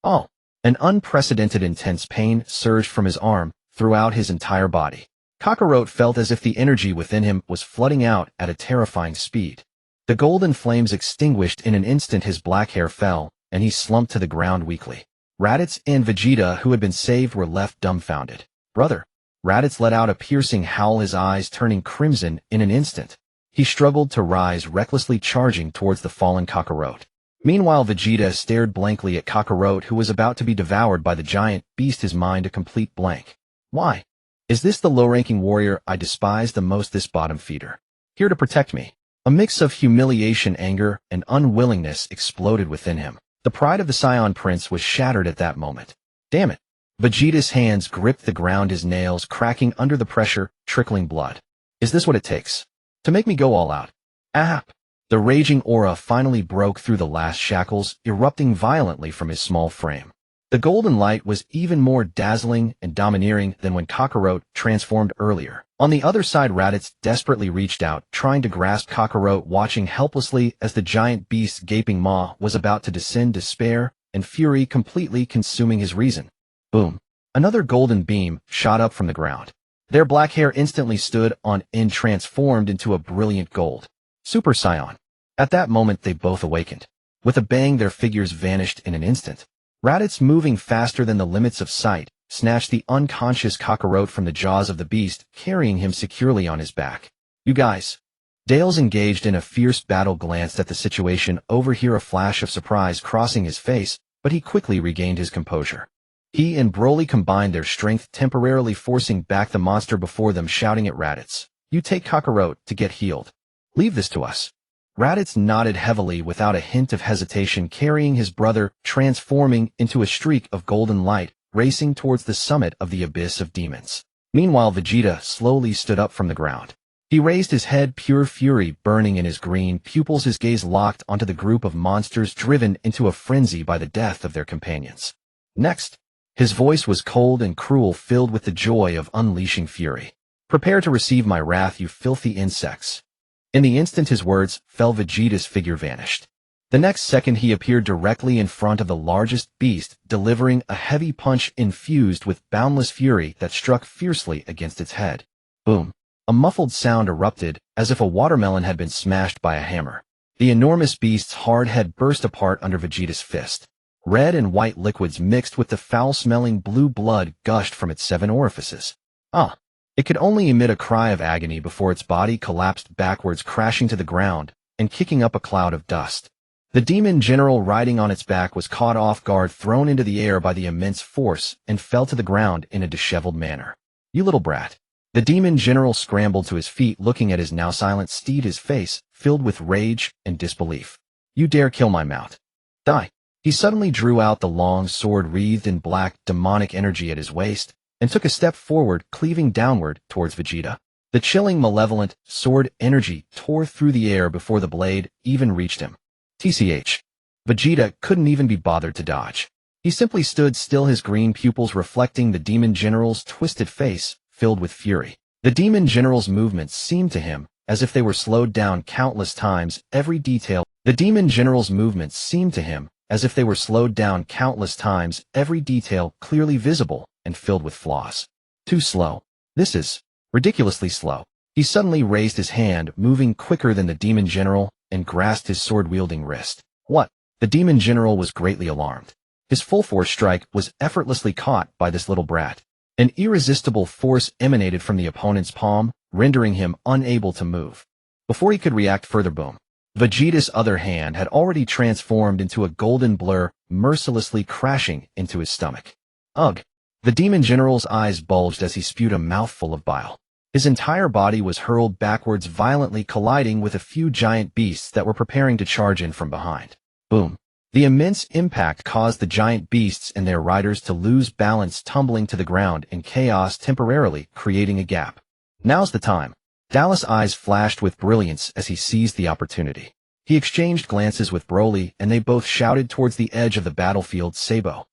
Oh! An unprecedented intense pain surged from his arm throughout his entire body. Kakarot felt as if the energy within him was flooding out at a terrifying speed. The golden flames extinguished in an instant, his black hair fell, and he slumped to the ground weakly. Raditz and Vegeta, who had been saved, were left dumbfounded. Brother! Raditz let out a piercing howl, his eyes turning crimson in an instant. He struggled to rise, recklessly charging towards the fallen Kakarot. Meanwhile, Vegeta stared blankly at Kakarot, who was about to be devoured by the giant beast, his mind a complete blank. Why? Is this the low-ranking warrior I despise the most, this bottom feeder? Here to protect me? A mix of humiliation, anger, and unwillingness exploded within him. The pride of the Saiyan Prince was shattered at that moment. Damn it! Vegeta's hands gripped the ground, his nails cracking under the pressure, trickling blood. Is this what it takes? To make me go all out? Ahap! The raging aura finally broke through the last shackles, erupting violently from his small frame. The golden light was even more dazzling and domineering than when Kakarot transformed earlier. On the other side, Raditz desperately reached out, trying to grasp Kakarot, watching helplessly as the giant beast's gaping maw was about to descend, despair and fury completely consuming his reason. Boom! Another golden beam shot up from the ground. Their black hair instantly stood on end, transformed into a brilliant gold. Super Saiyan. At that moment, they both awakened. With a bang, their figures vanished in an instant. Raditz, moving faster than the limits of sight, snatched the unconscious Kakarot from the jaws of the beast, carrying him securely on his back. You guys. Dales, engaged in a fierce battle, glanced at the situation, overhear a flash of surprise crossing his face, but he quickly regained his composure. He and Broly combined their strength, temporarily forcing back the monster before them, shouting at Raditz, "You take Kakarot to get healed. Leave this to us." Raditz nodded heavily without a hint of hesitation, carrying his brother, transforming into a streak of golden light, racing towards the summit of the abyss of demons. Meanwhile, Vegeta slowly stood up from the ground. He raised his head, pure fury burning in his green pupils, his gaze locked onto the group of monsters driven into a frenzy by the death of their companions. Next, his voice was cold and cruel, filled with the joy of unleashing fury. "Prepare to receive my wrath, you filthy insects." In the instant his words fell, Vegeta's figure vanished. The next second he appeared directly in front of the largest beast, delivering a heavy punch infused with boundless fury that struck fiercely against its head. Boom! A muffled sound erupted, as if a watermelon had been smashed by a hammer. The enormous beast's hard head burst apart under Vegeta's fist. Red and white liquids mixed with the foul-smelling blue blood gushed from its 7 orifices. It could only emit a cry of agony before its body collapsed backwards, crashing to the ground and kicking up a cloud of dust. The demon general riding on its back was caught off guard, thrown into the air by the immense force, and fell to the ground in a disheveled manner. "You little brat." The demon general scrambled to his feet, looking at his now silent steed, his face filled with rage and disbelief. "You dare kill my mount? Die." He suddenly drew out the long sword wreathed in black, demonic energy at his waist, and took a step forward, cleaving downward towards Vegeta. The chilling, malevolent sword energy tore through the air before the blade even reached him. TCH. Vegeta couldn't even be bothered to dodge. He simply stood still, his green pupils reflecting the demon general's twisted face, filled with fury. The demon general's movements seemed to him as if they were slowed down countless times, every detail. The demon general's movements seemed to him as if they were slowed down countless times, every detail clearly visible and filled with flaws. Too slow. This is ridiculously slow. He suddenly raised his hand, moving quicker than the demon general, and grasped his sword-wielding wrist. What? The demon general was greatly alarmed. His full-force strike was effortlessly caught by this little brat. An irresistible force emanated from the opponent's palm, rendering him unable to move. Before he could react further, boom. Vegeta's other hand had already transformed into a golden blur, mercilessly crashing into his stomach. Ugh! The demon general's eyes bulged as he spewed a mouthful of bile. His entire body was hurled backwards, violently colliding with a few giant beasts that were preparing to charge in from behind. Boom! The immense impact caused the giant beasts and their riders to lose balance, tumbling to the ground in chaos, temporarily creating a gap. Now's the time. Dallas' eyes flashed with brilliance as he seized the opportunity. He exchanged glances with Broly, and they both shouted towards the edge of the battlefield, "Sabo!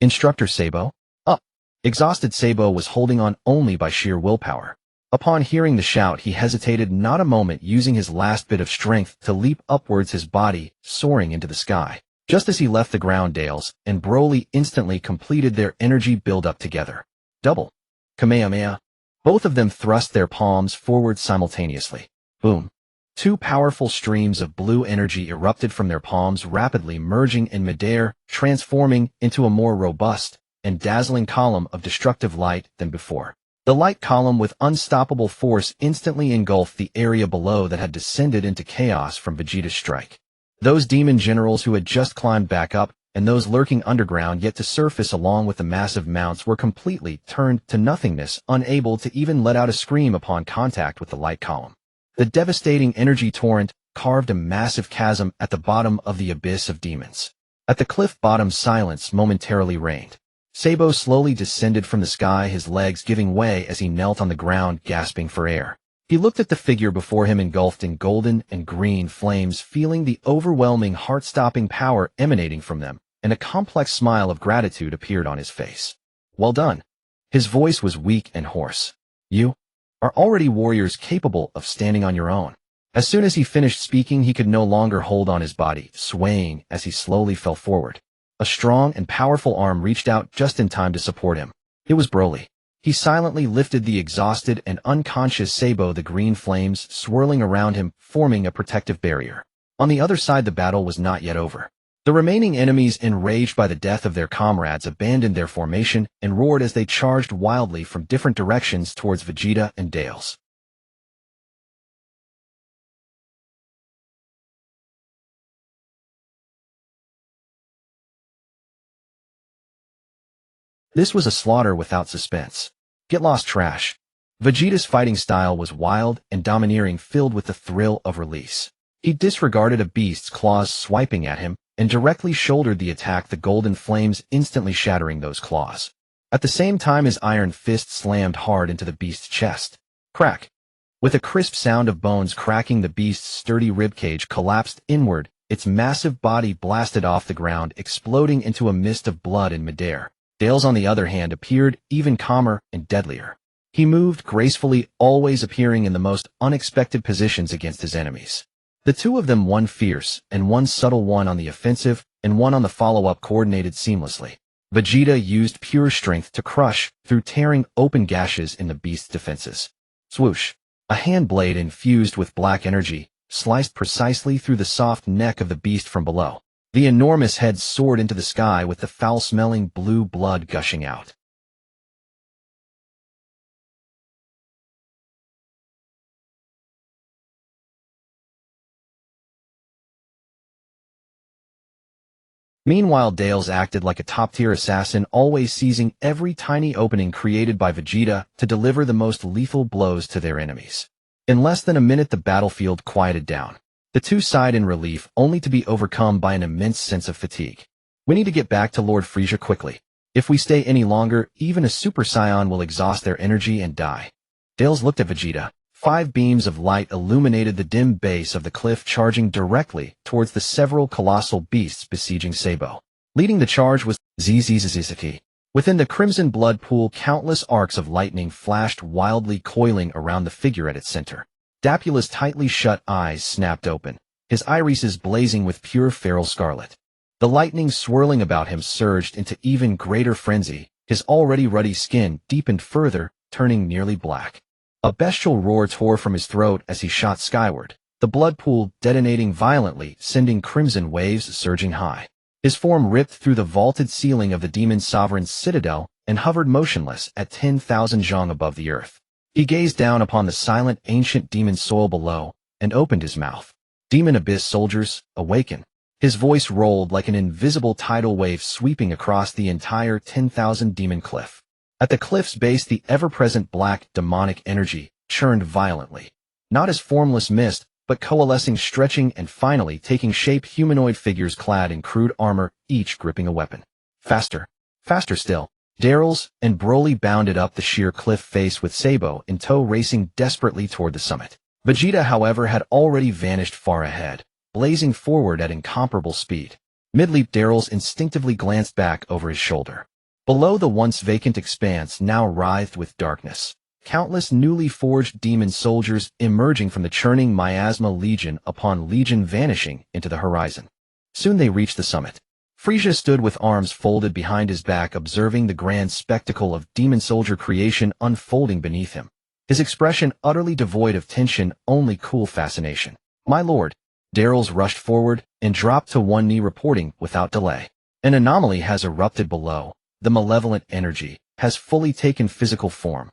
Instructor Sabo!" Up! Exhausted Sabo was holding on only by sheer willpower. Upon hearing the shout, he hesitated not a moment, using his last bit of strength to leap upwards, his body soaring into the sky. Just as he left the ground, Dales and Broly instantly completed their energy build-up together. Double Kamehameha. Both of them thrust their palms forward simultaneously. Boom. 2 powerful streams of blue energy erupted from their palms, rapidly merging in midair, transforming into a more robust and dazzling column of destructive light than before. The light column, with unstoppable force, instantly engulfed the area below that had descended into chaos from Vegeta's strike. Those demon generals who had just climbed back up, and those lurking underground yet to surface along with the massive mounts, were completely turned to nothingness, unable to even let out a scream upon contact with the light column. The devastating energy torrent carved a massive chasm at the bottom of the abyss of demons. At the cliff bottom, silence momentarily reigned. Sabo slowly descended from the sky, his legs giving way as he knelt on the ground, gasping for air. He looked at the figure before him, engulfed in golden and green flames, feeling the overwhelming, heart-stopping power emanating from them, and a complex smile of gratitude appeared on his face. "Well done." His voice was weak and hoarse. "You are already warriors capable of standing on your own." As soon as he finished speaking, he could no longer hold on, his body swaying as he slowly fell forward. A strong and powerful arm reached out just in time to support him. It was Broly. He silently lifted the exhausted and unconscious Sabo, the green flames swirling around him, forming a protective barrier. On the other side, the battle was not yet over. The remaining enemies, enraged by the death of their comrades, abandoned their formation and roared as they charged wildly from different directions towards Vegeta and Dales. This was a slaughter without suspense. Get lost, trash. Vegeta's fighting style was wild and domineering, filled with the thrill of release. He disregarded a beast's claws swiping at him and directly shouldered the attack, the golden flames instantly shattering those claws. At the same time, his iron fist slammed hard into the beast's chest. Crack! With a crisp sound of bones cracking, the beast's sturdy ribcage collapsed inward, its massive body blasted off the ground, exploding into a mist of blood in midair. Dale's, on the other hand, appeared even calmer and deadlier. He moved gracefully, always appearing in the most unexpected positions against his enemies. The two of them, one fierce and one subtle, one on the offensive and one on the follow-up, coordinated seamlessly. Vegeta used pure strength to crush through, tearing open gashes in the beast's defenses. Swoosh! A hand blade infused with black energy sliced precisely through the soft neck of the beast from below. The enormous head soared into the sky with the foul-smelling blue blood gushing out. Meanwhile, Dales acted like a top-tier assassin, always seizing every tiny opening created by Vegeta to deliver the most lethal blows to their enemies. In less than a minute, the battlefield quieted down. The two sighed in relief, only to be overcome by an immense sense of fatigue. We need to get back to Lord Frieza quickly. If we stay any longer, even a Super Saiyan will exhaust their energy and die. Dales looked at Vegeta. 5 beams of light illuminated the dim base of the cliff, charging directly towards the several colossal beasts besieging Sabo. Leading the charge was Zzzzzzaki. Within the crimson blood pool, countless arcs of lightning flashed wildly, coiling around the figure at its center. Dapula's tightly shut eyes snapped open, his irises blazing with pure feral scarlet. The lightning swirling about him surged into even greater frenzy, his already ruddy skin deepened further, turning nearly black. A bestial roar tore from his throat as he shot skyward, the blood pool detonating violently, sending crimson waves surging high. His form ripped through the vaulted ceiling of the demon sovereign's citadel and hovered motionless at 10,000 zhang above the earth. He gazed down upon the silent ancient demon soil below and opened his mouth. Demon abyss soldiers, awaken. His voice rolled like an invisible tidal wave sweeping across the entire 10,000 demon cliff. At the cliff's base, the ever-present black demonic energy churned violently, not as formless mist, but coalescing, stretching, and finally taking shape, humanoid figures clad in crude armor, each gripping a weapon. Faster, faster still. Daryl's and Broly bounded up the sheer cliff face with Sabo in tow, racing desperately toward the summit. Vegeta, however, had already vanished far ahead, blazing forward at incomparable speed. Mid-leap, Daryl's instinctively glanced back over his shoulder. Below, the once vacant expanse now writhed with darkness. Countless newly forged demon soldiers emerging from the churning miasma, legion upon legion vanishing into the horizon. Soon they reached the summit. Frieza stood with arms folded behind his back, observing the grand spectacle of demon soldier creation unfolding beneath him. His expression utterly devoid of tension, only cool fascination. My lord. Daryl's rushed forward and dropped to one knee, reporting without delay. An anomaly has erupted below. The malevolent energy has fully taken physical form.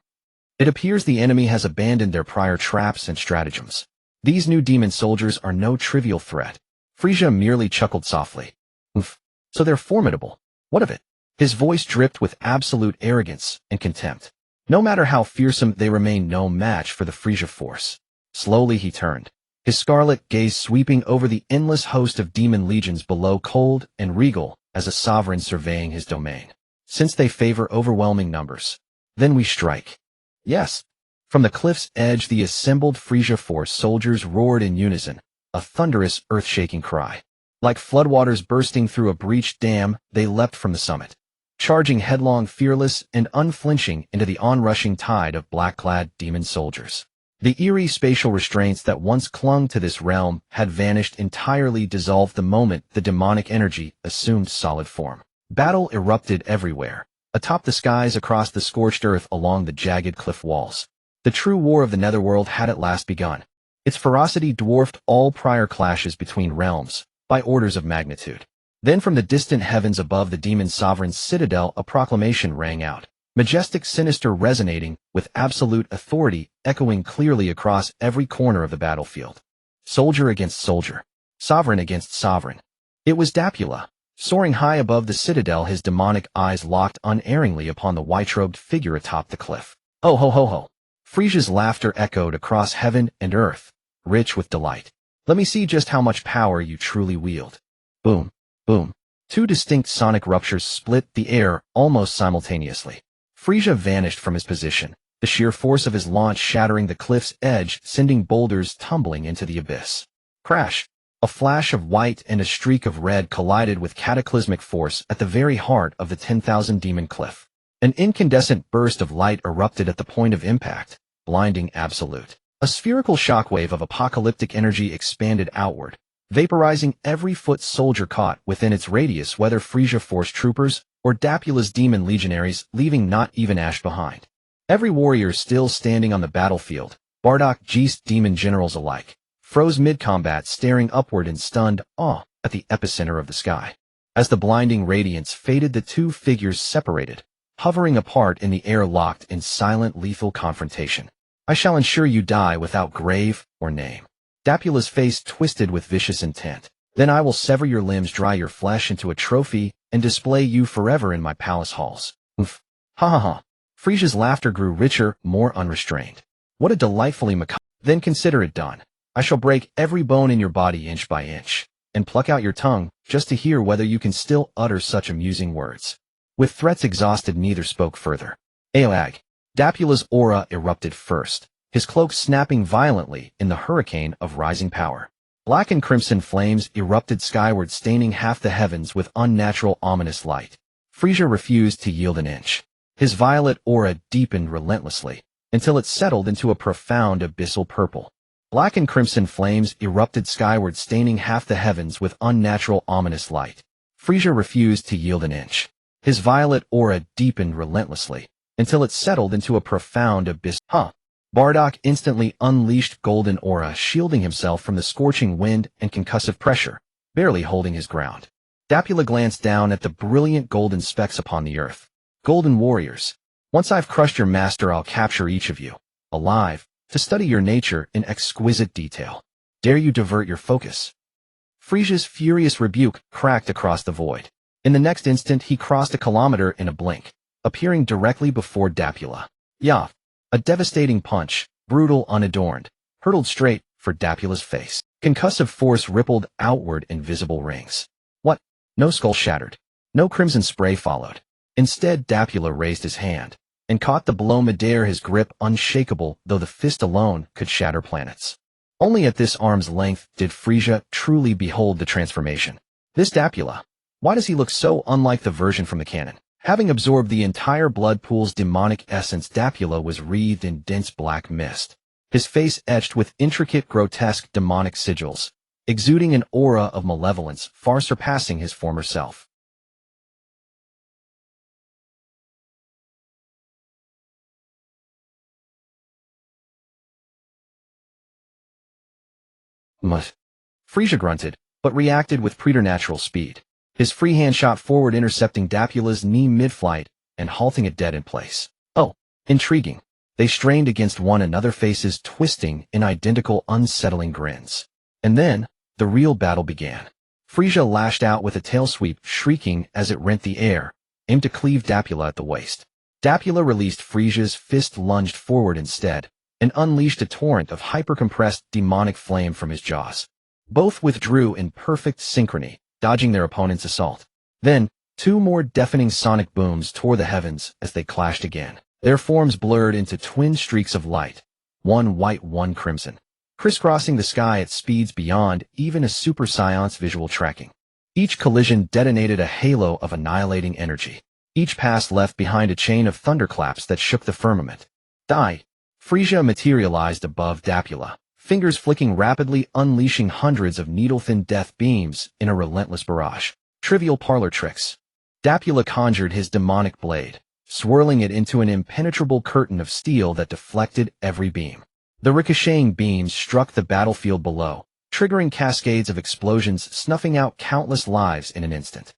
It appears the enemy has abandoned their prior traps and stratagems. These new demon soldiers are no trivial threat. Frieza merely chuckled softly. Oof. So they're formidable. What of it? His voice dripped with absolute arrogance and contempt. No matter how fearsome, they remain no match for the Frieza force. Slowly he turned, his scarlet gaze sweeping over the endless host of demon legions below, cold and regal as a sovereign surveying his domain. Since they favor overwhelming numbers, then we strike. Yes. From the cliff's edge, the assembled Frieza force soldiers roared in unison, a thunderous, earth-shaking cry. Like floodwaters bursting through a breached dam, they leapt from the summit, charging headlong, fearless, and unflinching into the onrushing tide of black-clad demon soldiers. The eerie spatial restraints that once clung to this realm had vanished entirely, dissolved the moment the demonic energy assumed solid form. Battle erupted everywhere, atop the skies, across the scorched earth, along the jagged cliff walls. The true war of the netherworld had at last begun. Its ferocity dwarfed all prior clashes between realms by orders of magnitude. Then from the distant heavens above the demon sovereign's citadel, a proclamation rang out, majestic, sinister, resonating with absolute authority, echoing clearly across every corner of the battlefield. Soldier against soldier, sovereign against sovereign. It was Dapula, Soaring high above the citadel, his demonic eyes locked unerringly upon the white-robed figure atop the cliff. Oh ho ho ho! Frieza's laughter echoed across heaven and earth, rich with delight. Let me see just how much power you truly wield. Boom, boom. Two distinct sonic ruptures split the air almost simultaneously. Frieza vanished from his position, the sheer force of his launch shattering the cliff's edge, sending boulders tumbling into the abyss. Crash! A flash of white and a streak of red collided with cataclysmic force at the very heart of the 10,000 demon cliff. An incandescent burst of light erupted at the point of impact, blinding absolute. A spherical shockwave of apocalyptic energy expanded outward, vaporizing every foot soldier caught within its radius, whether Frieza Force troopers or Dapula's demon legionaries, leaving not even ash behind. Every warrior still standing on the battlefield, Bardock, Geist, demon generals alike, froze mid-combat, staring upward in stunned awe at the epicenter of the sky. As the blinding radiance faded, the two figures separated, hovering apart in the air, locked in silent, lethal confrontation. I shall ensure you die without grave or name. Dapula's face twisted with vicious intent. Then I will sever your limbs, dry your flesh into a trophy, and display you forever in my palace halls. Oof. Ha ha ha. Frieza's laughter grew richer, more unrestrained. What a delightfully macabre. Then consider it done. I shall break every bone in your body inch by inch, and pluck out your tongue, just to hear whether you can still utter such amusing words. With threats exhausted, neither spoke further. Aoag. Dapula's aura erupted first, his cloak snapping violently in the hurricane of rising power. Black and crimson flames erupted skyward, staining half the heavens with unnatural, ominous light. Frieza refused to yield an inch. His violet aura deepened relentlessly, until it settled into a profound abyssal purple. Black and crimson flames erupted skyward, staining half the heavens with unnatural, ominous light. Frieza refused to yield an inch. His violet aura deepened relentlessly, until it settled into a profound abyss. Bardock instantly unleashed golden aura, shielding himself from the scorching wind and concussive pressure, barely holding his ground. Dapula glanced down at the brilliant golden specks upon the earth. Golden warriors. Once I've crushed your master, I'll capture each of you, alive, to study your nature in exquisite detail. Dare you divert your focus? Frieza's furious rebuke cracked across the void. In the next instant, he crossed a kilometer in a blink, appearing directly before Dapula. Yah! A devastating punch, brutal, unadorned, hurtled straight for Dapula's face. Concussive force rippled outward in visible rings. What? No skull shattered. No crimson spray followed. Instead, Dapula raised his hand and caught the blow midair, his grip unshakable, though the fist alone could shatter planets. Only at this arm's length did Frieza truly behold the transformation. This Dapula. Why does he look so unlike the version from the canon? Having absorbed the entire blood pool's demonic essence, Dapula was wreathed in dense black mist, his face etched with intricate, grotesque demonic sigils, exuding an aura of malevolence far surpassing his former self. Mush. Frieza grunted, but reacted with preternatural speed. His free hand shot forward, intercepting Dapula's knee mid-flight and halting it dead in place. Oh, intriguing. They strained against one another, faces twisting in identical, unsettling grins. And then, the real battle began. Frieza lashed out with a tail sweep, shrieking as it rent the air, aimed to cleave Dapula at the waist. Dapula released Frieza's fist, lunged forward instead, and unleashed a torrent of hyper-compressed demonic flame from his jaws. Both withdrew in perfect synchrony, dodging their opponent's assault. Then, two more deafening sonic booms tore the heavens as they clashed again. Their forms blurred into twin streaks of light, one white, one crimson, crisscrossing the sky at speeds beyond even a Super Saiyan's visual tracking. Each collision detonated a halo of annihilating energy. Each pass left behind a chain of thunderclaps that shook the firmament. Die! Frieza materialized above Dapula, fingers flicking rapidly, unleashing hundreds of needle-thin death beams in a relentless barrage. Trivial parlor tricks. Dapula conjured his demonic blade, swirling it into an impenetrable curtain of steel that deflected every beam. The ricocheting beams struck the battlefield below, triggering cascades of explosions, snuffing out countless lives in an instant.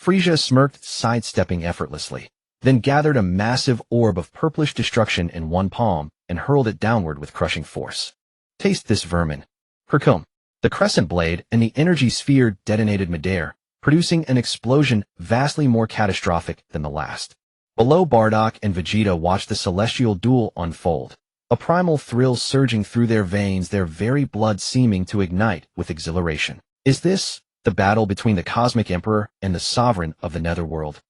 Frieza smirked, sidestepping effortlessly. then gathered a massive orb of purplish destruction in one palm and hurled it downward with crushing force. Taste this vermin. Kerkum. The crescent blade and the energy sphere detonated midair, producing an explosion vastly more catastrophic than the last. Below, Bardock and Vegeta watched the celestial duel unfold, a primal thrill surging through their veins, their very blood seeming to ignite with exhilaration. Is this the battle between the Cosmic Emperor and the Sovereign of the Netherworld?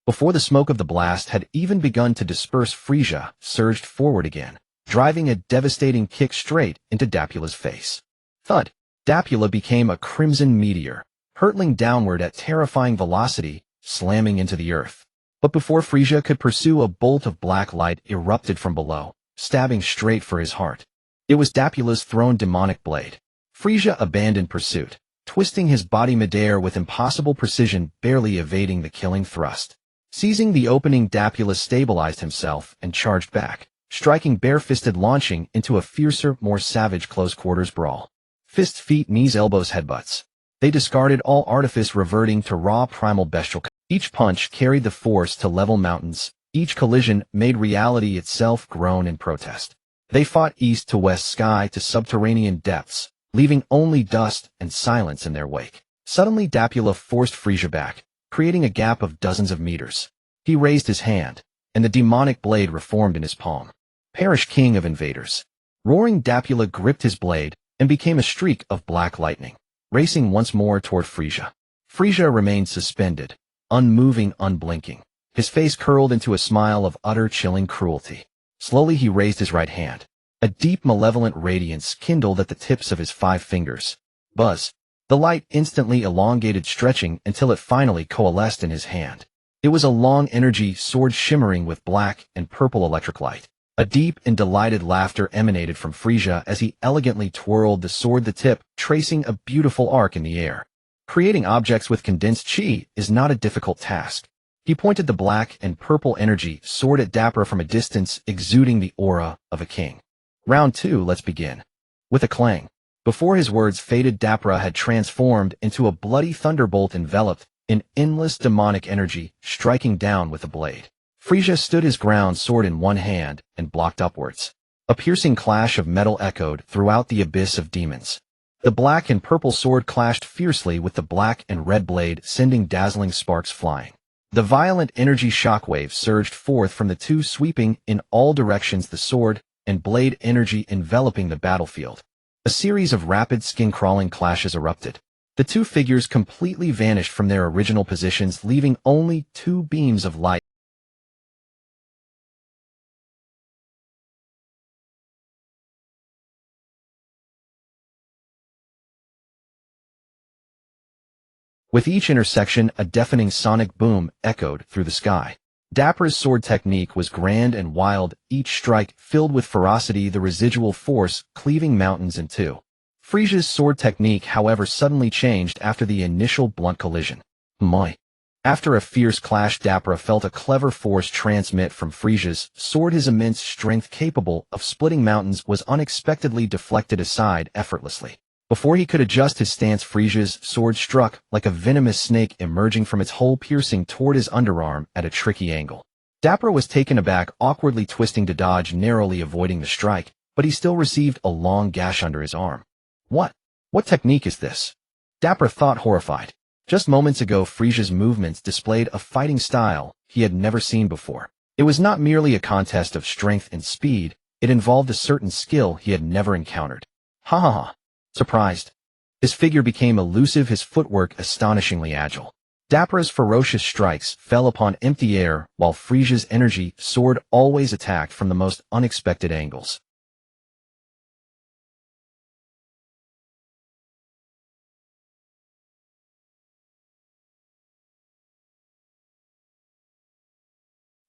Before the smoke of the blast had even begun to disperse, Frieza surged forward again, driving a devastating kick straight into Dapula's face. Thud! Dapula became a crimson meteor, hurtling downward at terrifying velocity, slamming into the earth. But before Frieza could pursue, a bolt of black light erupted from below, stabbing straight for his heart. It was Dapula's thrown demonic blade. Frieza abandoned pursuit, twisting his body midair with impossible precision, barely evading the killing thrust. Seizing the opening, Dapula stabilized himself and charged back, striking bare-fisted, launching into a fiercer, more savage close-quarters brawl. Fists, feet, knees, elbows, headbutts. They discarded all artifice, reverting to raw primal bestial. Each punch carried the force to level mountains. Each collision made reality itself groan in protest. They fought east to west, sky to subterranean depths, leaving only dust and silence in their wake. Suddenly, Dapula forced Frieza back, creating a gap of dozens of meters. He raised his hand, and the demonic blade reformed in his palm. Perish, king of invaders! Roaring, Dapula gripped his blade and became a streak of black lightning, racing once more toward Frieza. Frieza remained suspended, unmoving, unblinking, his face curled into a smile of utter, chilling cruelty. Slowly he raised his right hand. A deep, malevolent radiance kindled at the tips of his 5 fingers. Buzz! The light instantly elongated, stretching until it finally coalesced in his hand. It was a long energy sword shimmering with black and purple electric light. A deep and delighted laughter emanated from Frieza as he elegantly twirled the sword, the tip tracing a beautiful arc in the air. Creating objects with condensed chi is not a difficult task. He pointed the black and purple energy sword at Dapper from a distance, exuding the aura of a king. Round 2, let's begin. With a clang. Before his words faded, Dapper had transformed into a bloody thunderbolt enveloped in endless demonic energy, striking down with a blade. Frieza stood his ground, sword in one hand, and blocked upwards. A piercing clash of metal echoed throughout the abyss of demons. The black and purple sword clashed fiercely with the black and red blade, sending dazzling sparks flying. The violent energy shockwaves surged forth from the two, sweeping in all directions, the sword and blade energy enveloping the battlefield. A series of rapid, skin-crawling clashes erupted. The two figures completely vanished from their original positions, leaving only 2 beams of light. With each intersection, a deafening sonic boom echoed through the sky. Dapper's sword technique was grand and wild, each strike filled with ferocity, the residual force cleaving mountains in two. Frieza's sword technique, however, suddenly changed after the initial blunt collision. After a fierce clash, Dapper felt a clever force transmit from Frieza's sword. His immense strength, capable of splitting mountains, was unexpectedly deflected aside effortlessly. Before he could adjust his stance, Frieza's sword struck like a venomous snake, emerging from its hole, piercing toward his underarm at a tricky angle. Dapper was taken aback, awkwardly twisting to dodge, narrowly avoiding the strike, but he still received a long gash under his arm. What technique is this? Dapper thought, horrified. Just moments ago, Frieza's movements displayed a fighting style he had never seen before. It was not merely a contest of strength and speed, it involved a certain skill he had never encountered. Ha ha ha. Surprised. His figure became elusive, his footwork astonishingly agile. Dapper's ferocious strikes fell upon empty air, while Frieza's energy sword always attacked from the most unexpected angles.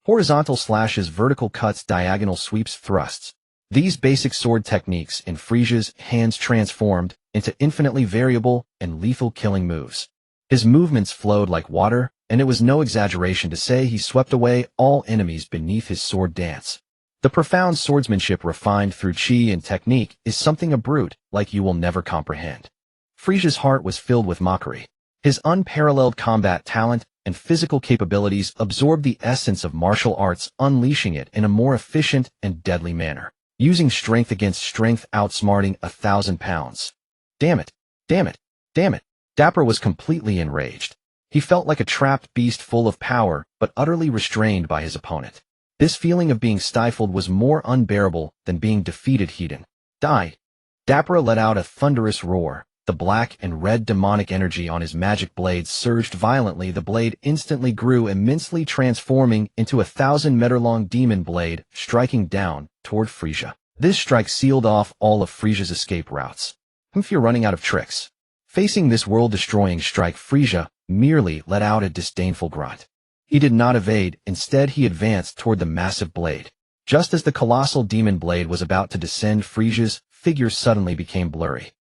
Horizontal slashes, vertical cuts, diagonal sweeps, thrusts. These basic sword techniques in Frieza's hands transformed into infinitely variable and lethal killing moves. His movements flowed like water, and it was no exaggeration to say he swept away all enemies beneath his sword dance. The profound swordsmanship refined through chi and technique is something a brute like you will never comprehend. Frieza's heart was filled with mockery. His unparalleled combat talent and physical capabilities absorbed the essence of martial arts, unleashing it in a more efficient and deadly manner, using strength against strength, outsmarting 1,000 pounds. Damn it! Damn it! Damn it! Dapper was completely enraged. He felt like a trapped beast full of power, but utterly restrained by his opponent. This feeling of being stifled was more unbearable than being defeated. He'd die. Dapper let out a thunderous roar. The black and red demonic energy on his magic blade surged violently. The blade instantly grew immensely, transforming into a 1,000-meter-long demon blade, striking down toward Frieza. This strike sealed off all of Frieza's escape routes. If you're running out of tricks. Facing this world-destroying strike, Frieza merely let out a disdainful grunt. He did not evade. Instead, he advanced toward the massive blade. Just as the colossal demon blade was about to descend, Frieza's figure suddenly became blurry.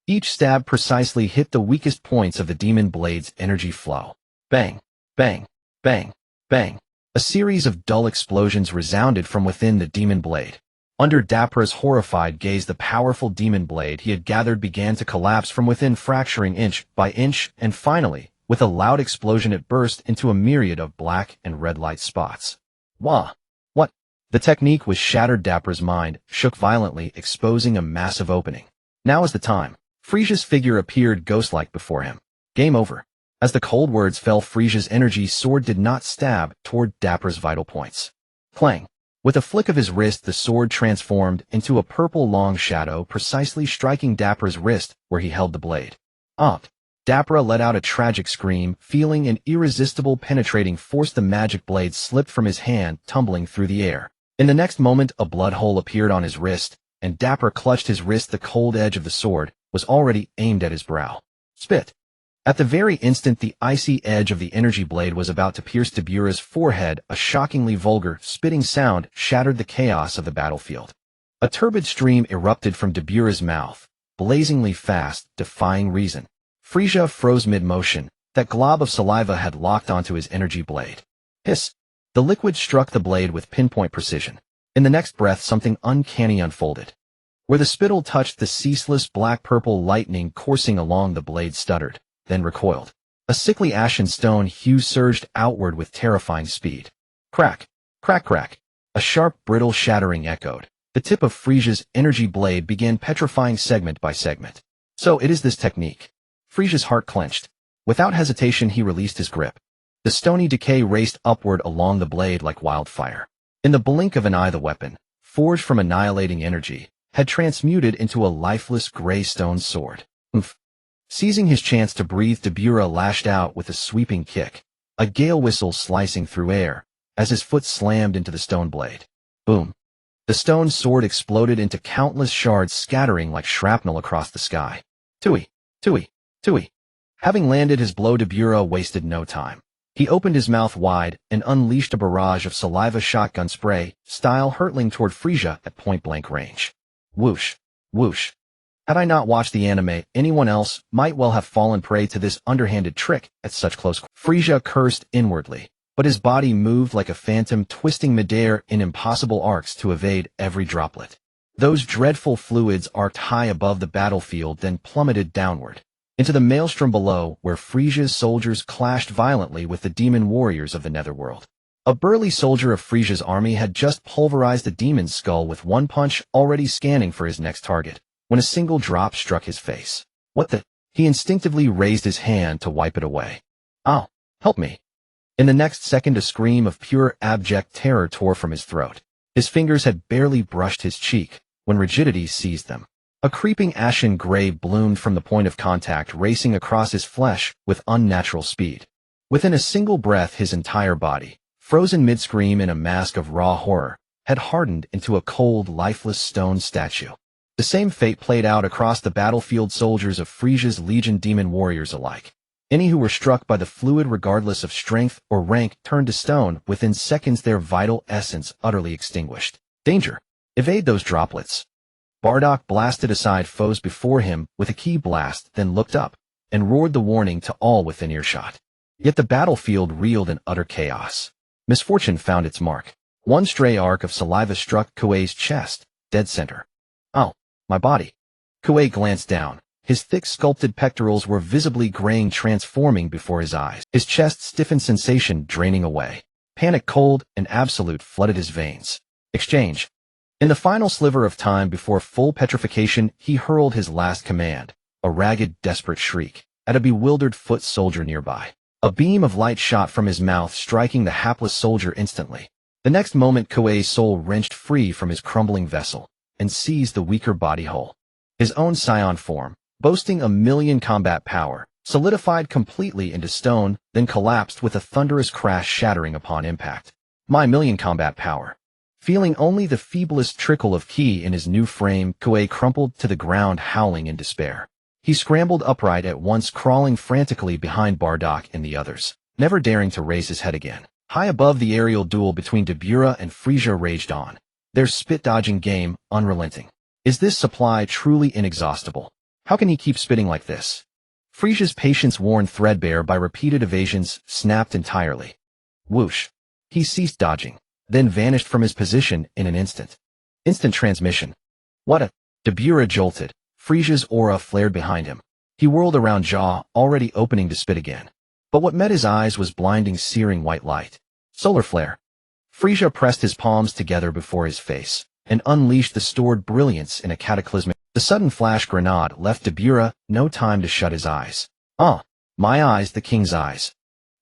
Each stab precisely hit the weakest points of the demon blade's energy flow. Bang! Bang! Bang! Bang! A series of dull explosions resounded from within the demon blade. Under Dapper's horrified gaze, the powerful demon blade he had gathered began to collapse from within, fracturing inch by inch, and finally, with a loud explosion, it burst into a myriad of black and red light spots. Wah! What? The technique was shattered. Dapper's mind shook violently, exposing a massive opening. Now is the time. Frieza's figure appeared ghost-like before him. Game over. As the cold words fell, Frieza's energy sword did not stab toward Dapper's vital points. Clang! With a flick of his wrist, the sword transformed into a purple long shadow, precisely striking Dapper's wrist where he held the blade. Up! Dapper let out a tragic scream, feeling an irresistible penetrating force. The magic blade slipped from his hand, tumbling through the air. In the next moment, a blood hole appeared on his wrist, and Dapper clutched his wrist. The cold edge of the sword was already aimed at his brow. Spit! At the very instant the icy edge of the energy blade was about to pierce Dabura's forehead, a shockingly vulgar, spitting sound shattered the chaos of the battlefield. A turbid stream erupted from Dabura's mouth, blazingly fast, defying reason. Frieza froze mid-motion. That glob of saliva had locked onto his energy blade. Hiss! The liquid struck the blade with pinpoint precision. In the next breath, something uncanny unfolded. Where the spittle touched, the ceaseless black-purple lightning coursing along the blade stuttered, then recoiled. A sickly ashen stone hue surged outward with terrifying speed. Crack! Crack! Crack! A sharp, brittle shattering echoed. The tip of Frieza's energy blade began petrifying segment by segment. So it is this technique. Frieza's heart clenched. Without hesitation, he released his grip. The stony decay raced upward along the blade like wildfire. In the blink of an eye, the weapon, forged from annihilating energy, had transmuted into a lifeless gray stone sword. Oomph! Seizing his chance to breathe, Dabura lashed out with a sweeping kick, a gale whistle slicing through air, as his foot slammed into the stone blade. Boom! The stone sword exploded into countless shards, scattering like shrapnel across the sky. Tui! Tui! Tui! Having landed his blow, Dabura wasted no time. He opened his mouth wide and unleashed a barrage of saliva shotgun spray, style hurtling toward Frieza at point-blank range. Whoosh! Whoosh! Had I not watched the anime, anyone else might well have fallen prey to this underhanded trick at such close quarters. Frieza cursed inwardly, but his body moved like a phantom, twisting midair in impossible arcs to evade every droplet. Those dreadful fluids arced high above the battlefield, then plummeted downward into the maelstrom below, where Frieza's soldiers clashed violently with the demon warriors of the netherworld. A burly soldier of Frieza's army had just pulverized a demon's skull with one punch, already scanning for his next target, when a single drop struck his face. What the? He instinctively raised his hand to wipe it away. Ow! Help me! In the next second, a scream of pure abject terror tore from his throat. His fingers had barely brushed his cheek when rigidity seized them. A creeping ashen gray bloomed from the point of contact, racing across his flesh with unnatural speed. Within a single breath, his entire body, frozen mid-scream in a mask of raw horror, had hardened into a cold, lifeless stone statue. The same fate played out across the battlefield, soldiers of Frieza's legion, demon warriors alike. Any who were struck by the fluid, regardless of strength or rank, turned to stone within seconds, their vital essence utterly extinguished. Danger! Evade those droplets! Bardock blasted aside foes before him with a ki blast, then looked up and roared the warning to all within earshot. Yet the battlefield reeled in utter chaos. Misfortune found its mark. One stray arc of saliva struck Kuei's chest, dead center. Oh, my body. Kuei glanced down. His thick sculpted pectorals were visibly graying, transforming before his eyes. His chest stiffened, sensation draining away. Panic, cold, and absolute flooded his veins. Exchange. In the final sliver of time before full petrification, he hurled his last command, a ragged, desperate shriek, at a bewildered foot soldier nearby. A beam of light shot from his mouth, striking the hapless soldier instantly. The next moment, Kuei's soul wrenched free from his crumbling vessel and seized the weaker body whole. His own scion form, boasting 1,000,000 combat power, solidified completely into stone, then collapsed with a thunderous crash, shattering upon impact. My 1,000,000 combat power. Feeling only the feeblest trickle of ki in his new frame, Kuei crumpled to the ground, howling in despair. He scrambled upright at once, crawling frantically behind Bardock and the others, never daring to raise his head again. High above, the aerial duel between Dabura and Frieza raged on, their spit-dodging game unrelenting. Is this supply truly inexhaustible? How can he keep spitting like this? Frieza's patience, worn threadbare by repeated evasions, snapped entirely. Whoosh. He ceased dodging, then vanished from his position in an instant. Instant transmission. What a... Dabura jolted. Frieza's aura flared behind him. He whirled around, jaw already opening to spit again. But what met his eyes was blinding, searing white light. Solar flare. Frieza pressed his palms together before his face and unleashed the stored brilliance in a cataclysmic... The sudden flash grenade left Dabura no time to shut his eyes. My eyes, the king's eyes.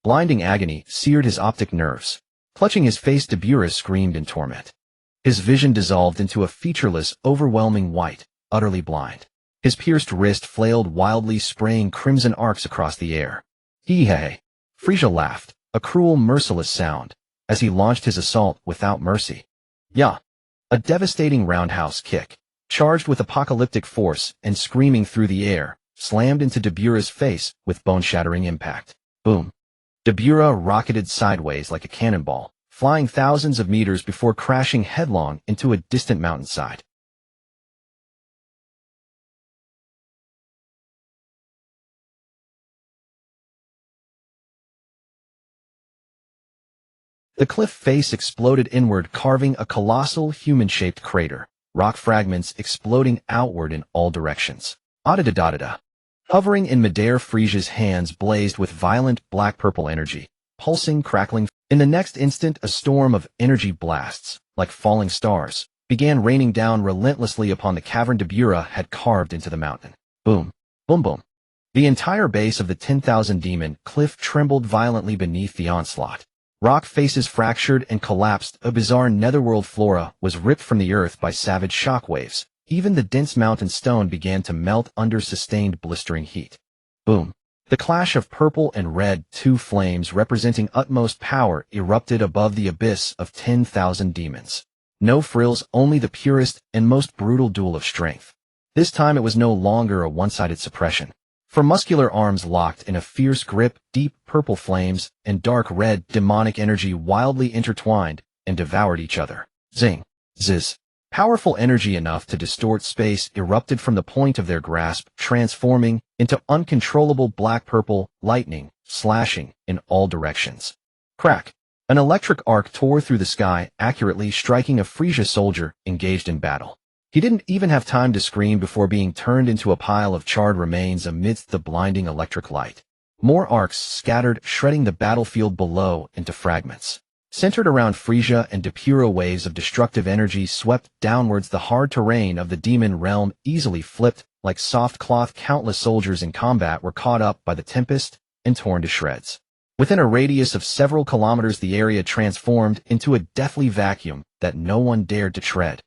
Blinding agony seared his optic nerves. Clutching his face, Dabura screamed in torment. His vision dissolved into a featureless, overwhelming white, utterly blind. His pierced wrist flailed wildly, spraying crimson arcs across the air. Hee-hey. Frieza laughed, a cruel, merciless sound, as he launched his assault without mercy. Yeah. A devastating roundhouse kick, charged with apocalyptic force and screaming through the air, slammed into Dabura's face with bone-shattering impact. Boom. Dabura rocketed sideways like a cannonball, flying thousands of meters before crashing headlong into a distant mountainside. The cliff face exploded inward, carving a colossal human-shaped crater, rock fragments exploding outward in all directions. Da-da-da-da-da. Hovering in midair, Frieza's hands blazed with violent black-purple energy, pulsing, crackling. In the next instant, a storm of energy blasts, like falling stars, began raining down relentlessly upon the cavern Dabura had carved into the mountain. Boom. Boom boom. The entire base of the 10,000 demon cliff trembled violently beneath the onslaught. Rock faces fractured and collapsed. A bizarre netherworld flora was ripped from the earth by savage shockwaves. Even the dense mountain stone began to melt under sustained blistering heat. Boom. The clash of purple and red, two flames representing utmost power, erupted above the abyss of 10,000 demons. No frills, only the purest and most brutal duel of strength. This time it was no longer a one-sided suppression. For muscular arms locked in a fierce grip, deep purple flames and dark red demonic energy wildly intertwined and devoured each other. Zing. Ziz. Powerful energy enough to distort space erupted from the point of their grasp, transforming into uncontrollable black-purple lightning, slashing in all directions. Crack. An electric arc tore through the sky, accurately striking a Frieza soldier engaged in battle. He didn't even have time to scream before being turned into a pile of charred remains amidst the blinding electric light. More arcs scattered, shredding the battlefield below into fragments. Centered around Frieza and Dabura, waves of destructive energy swept downwards. The hard terrain of the demon realm easily flipped like soft cloth. Countless soldiers in combat were caught up by the tempest and torn to shreds. Within a radius of several kilometers, the area transformed into a deathly vacuum that no one dared to tread.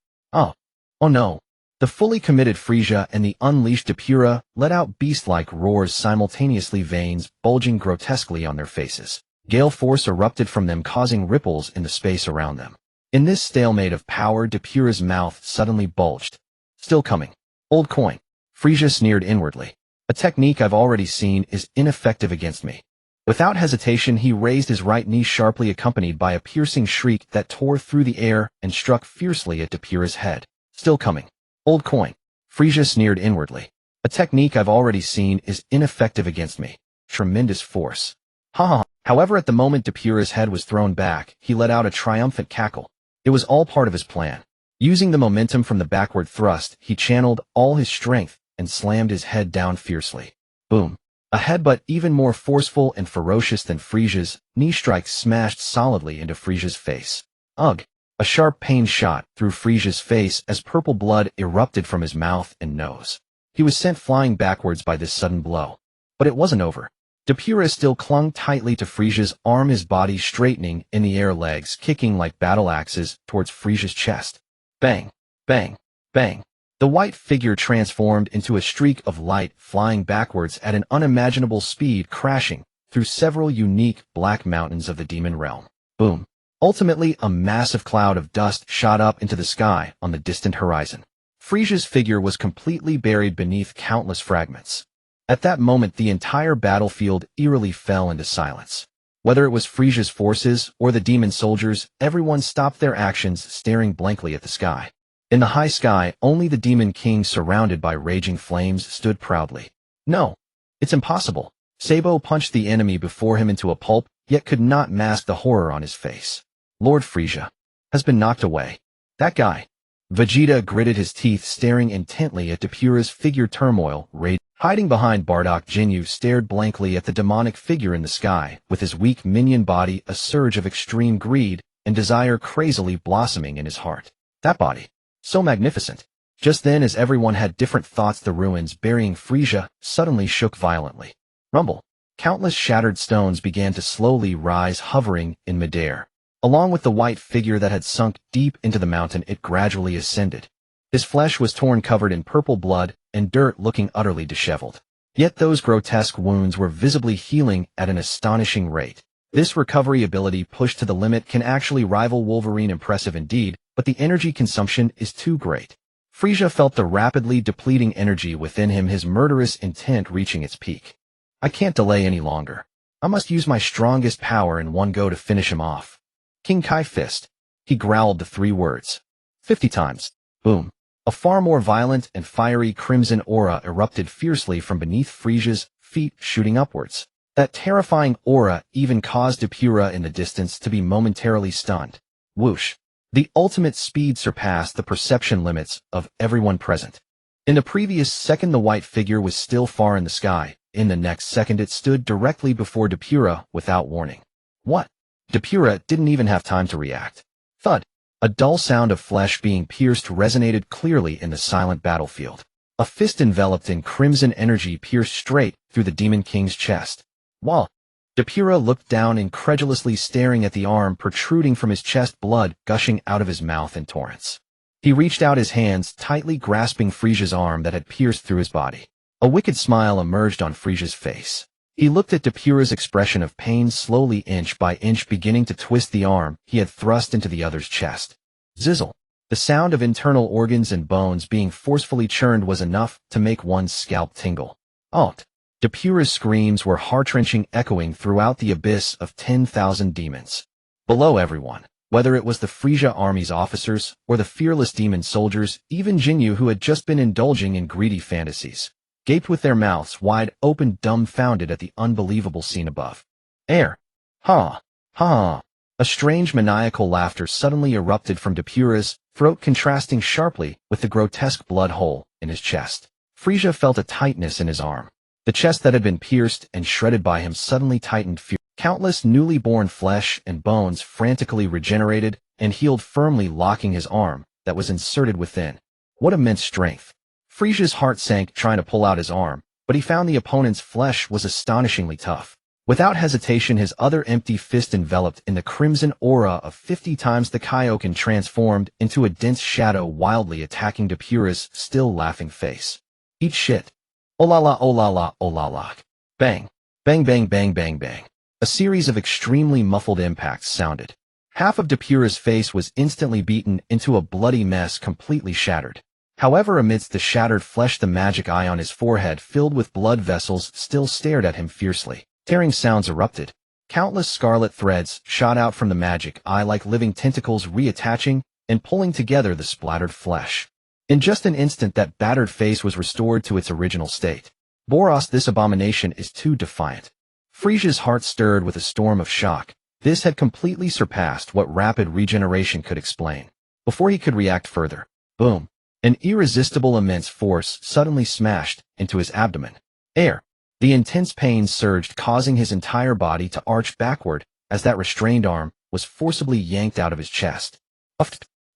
Oh no. The fully committed Frieza and the unleashed Dabura let out beast-like roars simultaneously, veins bulging grotesquely on their faces. Gale force erupted from them, causing ripples in the space around them. In this stalemate of power, Dabura's mouth suddenly bulged. Still coming. Old coin. Frieza sneered inwardly. A technique I've already seen is ineffective against me. Without hesitation, he raised his right knee sharply, accompanied by a piercing shriek that tore through the air and struck fiercely at Dabura's head. Still coming. Old coin. Frieza sneered inwardly. A technique I've already seen is ineffective against me. Tremendous force. Ha ha. However, at the moment Dabura's head was thrown back, he let out a triumphant cackle. It was all part of his plan. Using the momentum from the backward thrust, he channeled all his strength and slammed his head down fiercely. Boom. A headbutt even more forceful and ferocious than Frieza's knee strike smashed solidly into Frieza's face. Ugh! A sharp pain shot through Frieza's face as purple blood erupted from his mouth and nose. He was sent flying backwards by this sudden blow. But it wasn't over. Depura still clung tightly to Frieza's arm, his body straightening in the air, legs kicking like battle axes towards Frieza's chest. Bang! Bang! Bang! The white figure transformed into a streak of light, flying backwards at an unimaginable speed, crashing through several unique black mountains of the demon realm. Boom! Ultimately, a massive cloud of dust shot up into the sky on the distant horizon. Frieza's figure was completely buried beneath countless fragments. At that moment, the entire battlefield eerily fell into silence. Whether it was Frieza's forces or the demon soldiers, everyone stopped their actions, staring blankly at the sky. In the high sky, only the Demon King, surrounded by raging flames, stood proudly. No, it's impossible. Sabo punched the enemy before him into a pulp, yet could not mask the horror on his face. Lord Frieza has been knocked away. That guy. Vegeta gritted his teeth, staring intently at Depura's figure. Turmoil, rage. Hiding behind Bardock, Jinyu stared blankly at the demonic figure in the sky, with his weak minion body, a surge of extreme greed and desire crazily blossoming in his heart. That body. So magnificent. Just then, as everyone had different thoughts, the ruins burying Frieza suddenly shook violently. Rumble. Countless shattered stones began to slowly rise, hovering in midair. Along with the white figure that had sunk deep into the mountain, it gradually ascended. His flesh was torn, covered in purple blood and dirt, looking utterly disheveled. Yet those grotesque wounds were visibly healing at an astonishing rate. This recovery ability, pushed to the limit, can actually rival Wolverine. Impressive indeed, but the energy consumption is too great. Frieza felt the rapidly depleting energy within him, his murderous intent reaching its peak. I can't delay any longer. I must use my strongest power in one go to finish him off. King Kai Fist. He growled the 3 words. 50 times. Boom. A far more violent and fiery crimson aura erupted fiercely from beneath Frieza's feet, shooting upwards. That terrifying aura even caused Depura in the distance to be momentarily stunned. Whoosh. The ultimate speed surpassed the perception limits of everyone present. In the previous second, the white figure was still far in the sky. In the next second, it stood directly before Depura without warning. What? Depura didn't even have time to react. Thud. A dull sound of flesh being pierced resonated clearly in the silent battlefield. A fist enveloped in crimson energy pierced straight through the Demon King's chest. While Depura looked down, incredulously staring at the arm protruding from his chest, blood gushing out of his mouth in torrents. He reached out his hands, tightly grasping Frieza's arm that had pierced through his body. A wicked smile emerged on Frieza's face. He looked at Depura's expression of pain, slowly, inch by inch, beginning to twist the arm he had thrust into the other's chest. Zizzle. The sound of internal organs and bones being forcefully churned was enough to make one's scalp tingle. Alt. Depura's screams were heart-wrenching, echoing throughout the abyss of 10,000 demons. Below everyone, whether it was the Frieza army's officers or the fearless demon soldiers, even Jinyu, who had just been indulging in greedy fantasies, gaped with their mouths wide open, dumbfounded at the unbelievable scene above. Air. Ha! Ha! A strange maniacal laughter suddenly erupted from Depura's throat, contrasting sharply with the grotesque blood hole in his chest. Frieza felt a tightness in his arm. The chest that had been pierced and shredded by him suddenly tightened. Countless newly born flesh and bones frantically regenerated and healed firmly, locking his arm that was inserted within. What immense strength! Frieza's heart sank trying to pull out his arm, but he found the opponent's flesh was astonishingly tough. Without hesitation, his other empty fist, enveloped in the crimson aura of 50 times the Kaioken, transformed into a dense shadow, wildly attacking Depura's still laughing face. Eat shit. Oh la la, oh la la, oh la la. Bang. Bang bang bang bang bang. A series of extremely muffled impacts sounded. Half of Depura's face was instantly beaten into a bloody mess, completely shattered. However, amidst the shattered flesh, the magic eye on his forehead, filled with blood vessels, still stared at him fiercely. Tearing sounds erupted. Countless scarlet threads shot out from the magic eye like living tentacles, reattaching and pulling together the splattered flesh. In just an instant, that battered face was restored to its original state. Boros, this abomination is too defiant. Frieza's heart stirred with a storm of shock. This had completely surpassed what rapid regeneration could explain. Before he could react further, boom, an irresistible immense force suddenly smashed into his abdomen. Air. The intense pain surged, causing his entire body to arch backward as that restrained arm was forcibly yanked out of his chest.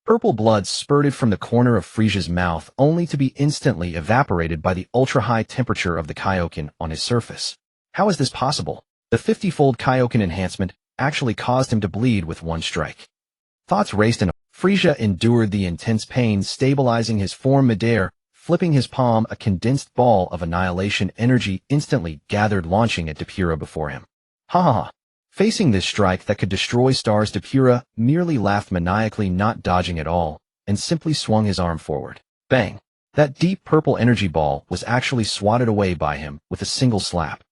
Purple blood spurted from the corner of Frieza's mouth, only to be instantly evaporated by the ultra-high temperature of the Kaioken on his surface. How is this possible? The 50-fold Kaioken enhancement actually caused him to bleed with one strike. Thoughts raced and Frieza endured the intense pain, stabilizing his form midair, flipping his palm. A condensed ball of annihilation energy instantly gathered, launching at Depura before him. Ha ha ha. Facing this strike that could destroy stars, Depura merely laughed maniacally, not dodging at all, and simply swung his arm forward. Bang! That deep purple energy ball was actually swatted away by him with a single slap.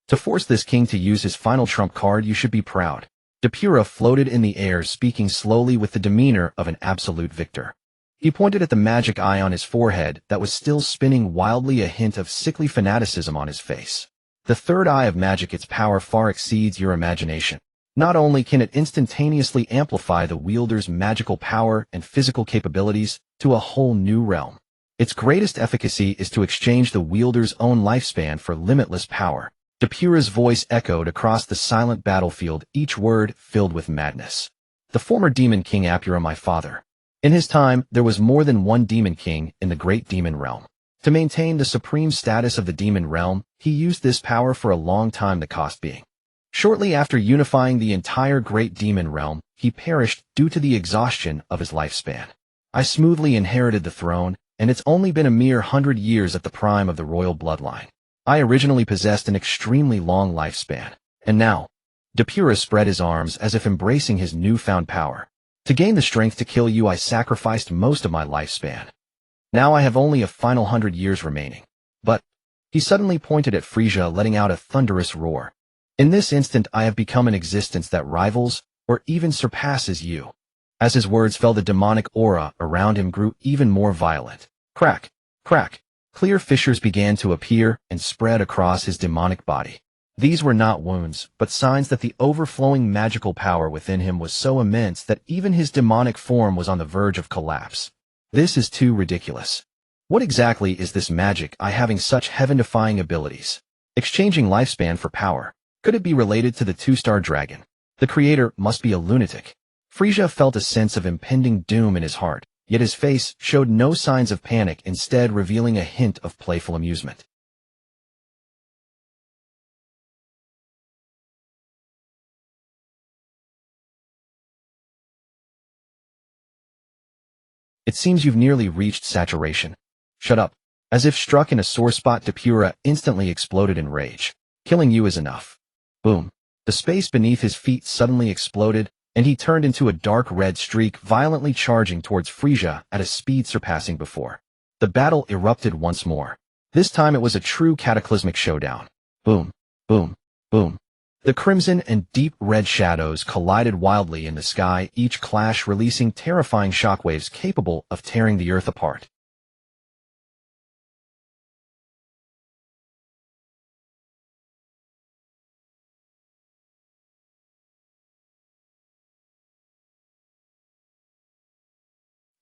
To force this king to use his final trump card, you should be proud. Depura floated in the air, speaking slowly with the demeanor of an absolute victor. He pointed at the magic eye on his forehead that was still spinning wildly, a hint of sickly fanaticism on his face. The third eye of magic, its power far exceeds your imagination. Not only can it instantaneously amplify the wielder's magical power and physical capabilities to a whole new realm, its greatest efficacy is to exchange the wielder's own lifespan for limitless power. Depura's voice echoed across the silent battlefield, each word filled with madness. The former Demon King Apura, my father. In his time, there was more than one Demon King in the Great Demon Realm. To maintain the supreme status of the Demon Realm, he used this power for a long time, the cost being. Shortly after unifying the entire Great Demon Realm, he perished due to the exhaustion of his lifespan. I smoothly inherited the throne, and it's only been a mere 100 years at the prime of the royal bloodline. I originally possessed an extremely long lifespan, and now, Depura spread his arms as if embracing his newfound power. To gain the strength to kill you, I sacrificed most of my lifespan. Now I have only a final 100 years remaining. But, he suddenly pointed at Frieza, letting out a thunderous roar. In this instant, I have become an existence that rivals, or even surpasses you. As his words fell, the demonic aura around him grew even more violent. Crack, crack. Clear fissures began to appear and spread across his demonic body. These were not wounds, but signs that the overflowing magical power within him was so immense that even his demonic form was on the verge of collapse. This is too ridiculous. What exactly is this magic I having such heaven-defying abilities? Exchanging lifespan for power. Could it be related to the two-star dragon? The creator must be a lunatic. Frieza felt a sense of impending doom in his heart. Yet his face showed no signs of panic, instead revealing a hint of playful amusement. It seems you've nearly reached saturation. Shut up. As if struck in a sore spot, Depura instantly exploded in rage. Killing you is enough. Boom. The space beneath his feet suddenly exploded, and he turned into a dark red streak, violently charging towards Frieza at a speed surpassing before. The battle erupted once more. This time it was a true cataclysmic showdown. Boom, boom, boom. The crimson and deep red shadows collided wildly in the sky, each clash releasing terrifying shockwaves capable of tearing the earth apart.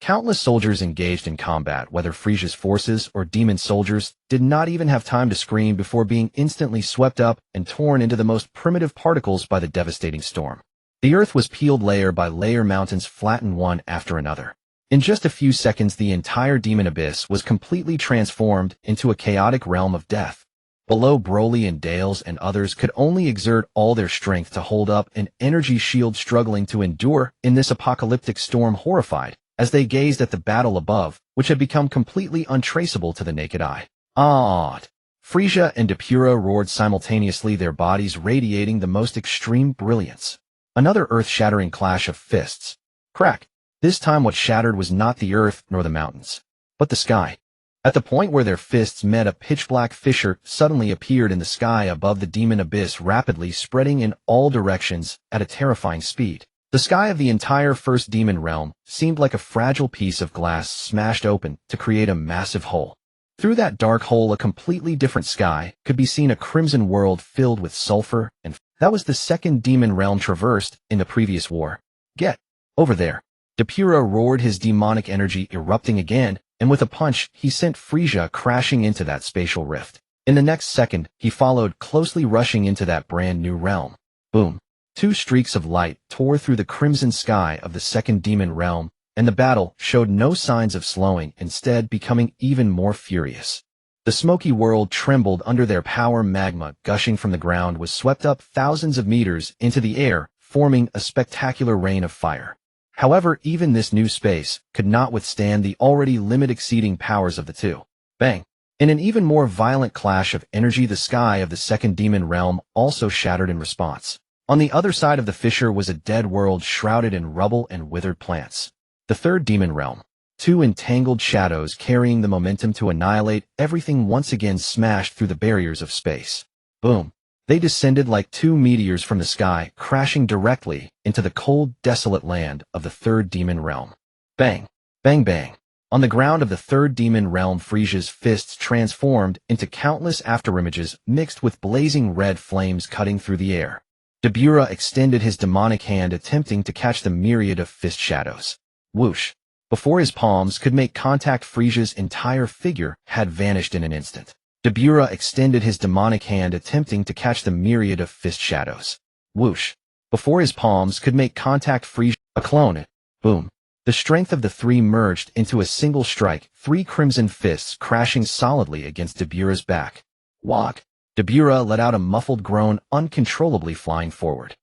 Countless soldiers engaged in combat, whether Frieza's forces or demon soldiers, did not even have time to scream before being instantly swept up and torn into the most primitive particles by the devastating storm. The earth was peeled layer by layer, mountains flattened one after another. In just a few seconds, the entire demon abyss was completely transformed into a chaotic realm of death. Below, Broly and Dales and others could only exert all their strength to hold up an energy shield, struggling to endure in this apocalyptic storm, horrified as they gazed at the battle above, which had become completely untraceable to the naked eye. Ah! Frieza and Depura roared simultaneously, their bodies radiating the most extreme brilliance. Another earth-shattering clash of fists. Crack! This time what shattered was not the earth nor the mountains, but the sky. At the point where their fists met, a pitch-black fissure suddenly appeared in the sky above the demon abyss, rapidly spreading in all directions at a terrifying speed. The sky of the entire first demon realm seemed like a fragile piece of glass smashed open to create a massive hole. Through that dark hole, a completely different sky could be seen, a crimson world filled with sulfur and that was the second demon realm traversed in the previous war. Get over there. Depura roared, his demonic energy erupting again, and with a punch, he sent Frieza crashing into that spatial rift. In the next second, he followed, closely rushing into that brand new realm. Boom. Two streaks of light tore through the crimson sky of the second demon realm, and the battle showed no signs of slowing, instead becoming even more furious. The smoky world trembled under their power. Magma gushing from the ground was swept up thousands of meters into the air, forming a spectacular rain of fire. However, even this new space could not withstand the already limit-exceeding powers of the two. Bang! In an even more violent clash of energy, the sky of the second demon realm also shattered in response. On the other side of the fissure was a dead world shrouded in rubble and withered plants. The third demon realm. Two entangled shadows carrying the momentum to annihilate everything once again smashed through the barriers of space. Boom. They descended like two meteors from the sky, crashing directly into the cold, desolate land of the third demon realm. Bang! Bang bang! On the ground of the third demon realm, Frieza's fists transformed into countless afterimages mixed with blazing red flames cutting through the air. Depura extended his demonic hand, attempting to catch the myriad of fist shadows. Whoosh! Before his palms could make contact, Frieza's entire figure had vanished in an instant. Depura extended his demonic hand, attempting to catch the myriad of fist shadows. Whoosh! Before his palms could make contact, Frieza, a clone. Boom! The strength of the three merged into a single strike, three crimson fists crashing solidly against Depura's back. Wog! Depura let out a muffled groan, uncontrollably flying forward.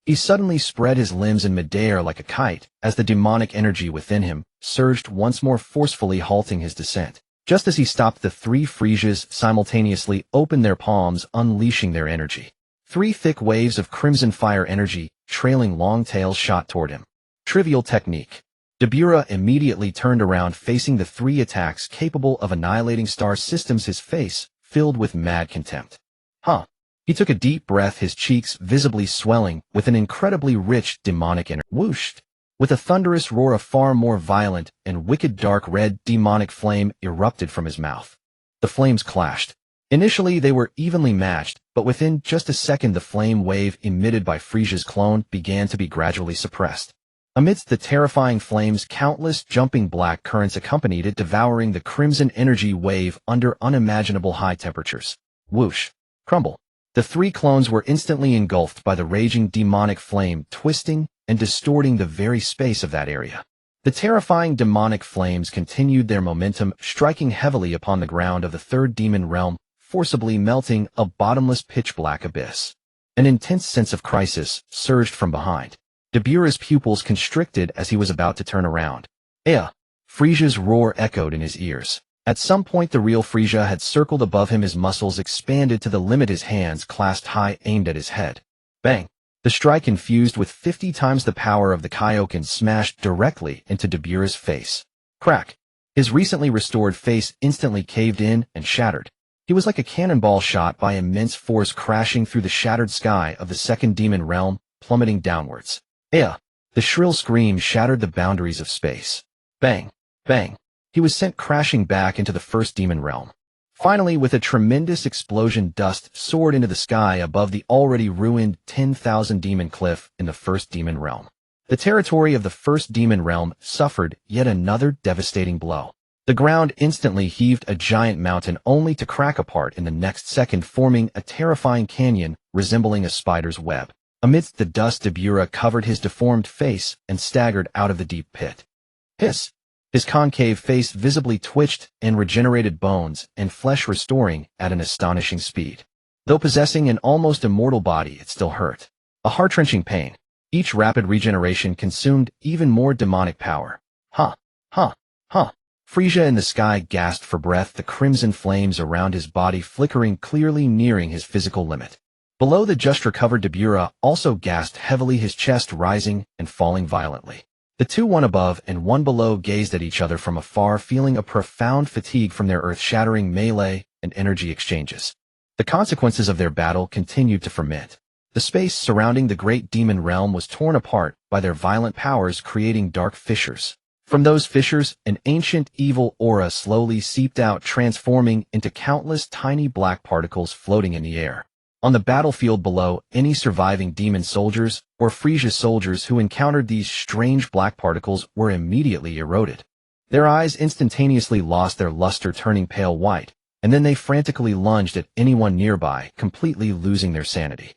He suddenly spread his limbs in midair like a kite, as the demonic energy within him surged once more, forcefully halting his descent. Just as he stopped, the three Friezas simultaneously opened their palms, unleashing their energy. Three thick waves of crimson fire energy, trailing long tails, shot toward him. Trivial technique. Depura immediately turned around, facing the three attacks capable of annihilating star systems, his face filled with mad contempt. Huh. He took a deep breath, his cheeks visibly swelling with an incredibly rich demonic energy. Whooshed! With a thunderous roar, a far more violent and wicked dark red demonic flame erupted from his mouth. The flames clashed. Initially, they were evenly matched, but within just a second, the flame wave emitted by Frieza's clone began to be gradually suppressed. Amidst the terrifying flames, countless jumping black currents accompanied it, devouring the crimson energy wave under unimaginable high temperatures. Whoosh! Crumble! The three clones were instantly engulfed by the raging demonic flame, twisting and distorting the very space of that area. The terrifying demonic flames continued their momentum, striking heavily upon the ground of the third demon realm, forcibly melting a bottomless pitch-black abyss. An intense sense of crisis surged from behind. Depura's pupils constricted as he was about to turn around. Frieza's roar echoed in his ears. At some point, the real Frieza had circled above him, his muscles expanded to the limit, his hands clasped high, aimed at his head. Bang! The strike, infused with 50 times the power of the Kaioken, smashed directly into Depura's face. Crack! His recently restored face instantly caved in and shattered. He was like a cannonball shot by immense force, crashing through the shattered sky of the second demon realm, plummeting downwards. The shrill scream shattered the boundaries of space. Bang! Bang! He was sent crashing back into the first demon realm. Finally, with a tremendous explosion, dust soared into the sky above the already ruined 10,000 demon cliff in the first demon realm. The territory of the first demon realm suffered yet another devastating blow. The ground instantly heaved, a giant mountain, only to crack apart in the next second, forming a terrifying canyon resembling a spider's web. Amidst the dust, Depura covered his deformed face and staggered out of the deep pit. Hiss! His concave face visibly twitched and regenerated, bones and flesh restoring at an astonishing speed. Though possessing an almost immortal body, it still hurt. A heart-wrenching pain. Each rapid regeneration consumed even more demonic power. Frieza in the sky gasped for breath, the crimson flames around his body flickering, clearly nearing his physical limit. Below, the just recovered Depura also gasped heavily, his chest rising and falling violently. The two, one above and one below, gazed at each other from afar, feeling a profound fatigue from their earth-shattering melee and energy exchanges. The consequences of their battle continued to ferment. The space surrounding the great demon realm was torn apart by their violent powers, creating dark fissures. From those fissures, an ancient evil aura slowly seeped out, transforming into countless tiny black particles floating in the air. On the battlefield below, any surviving demon soldiers or Frieza soldiers who encountered these strange black particles were immediately eroded. Their eyes instantaneously lost their luster, turning pale white, and then they frantically lunged at anyone nearby, completely losing their sanity.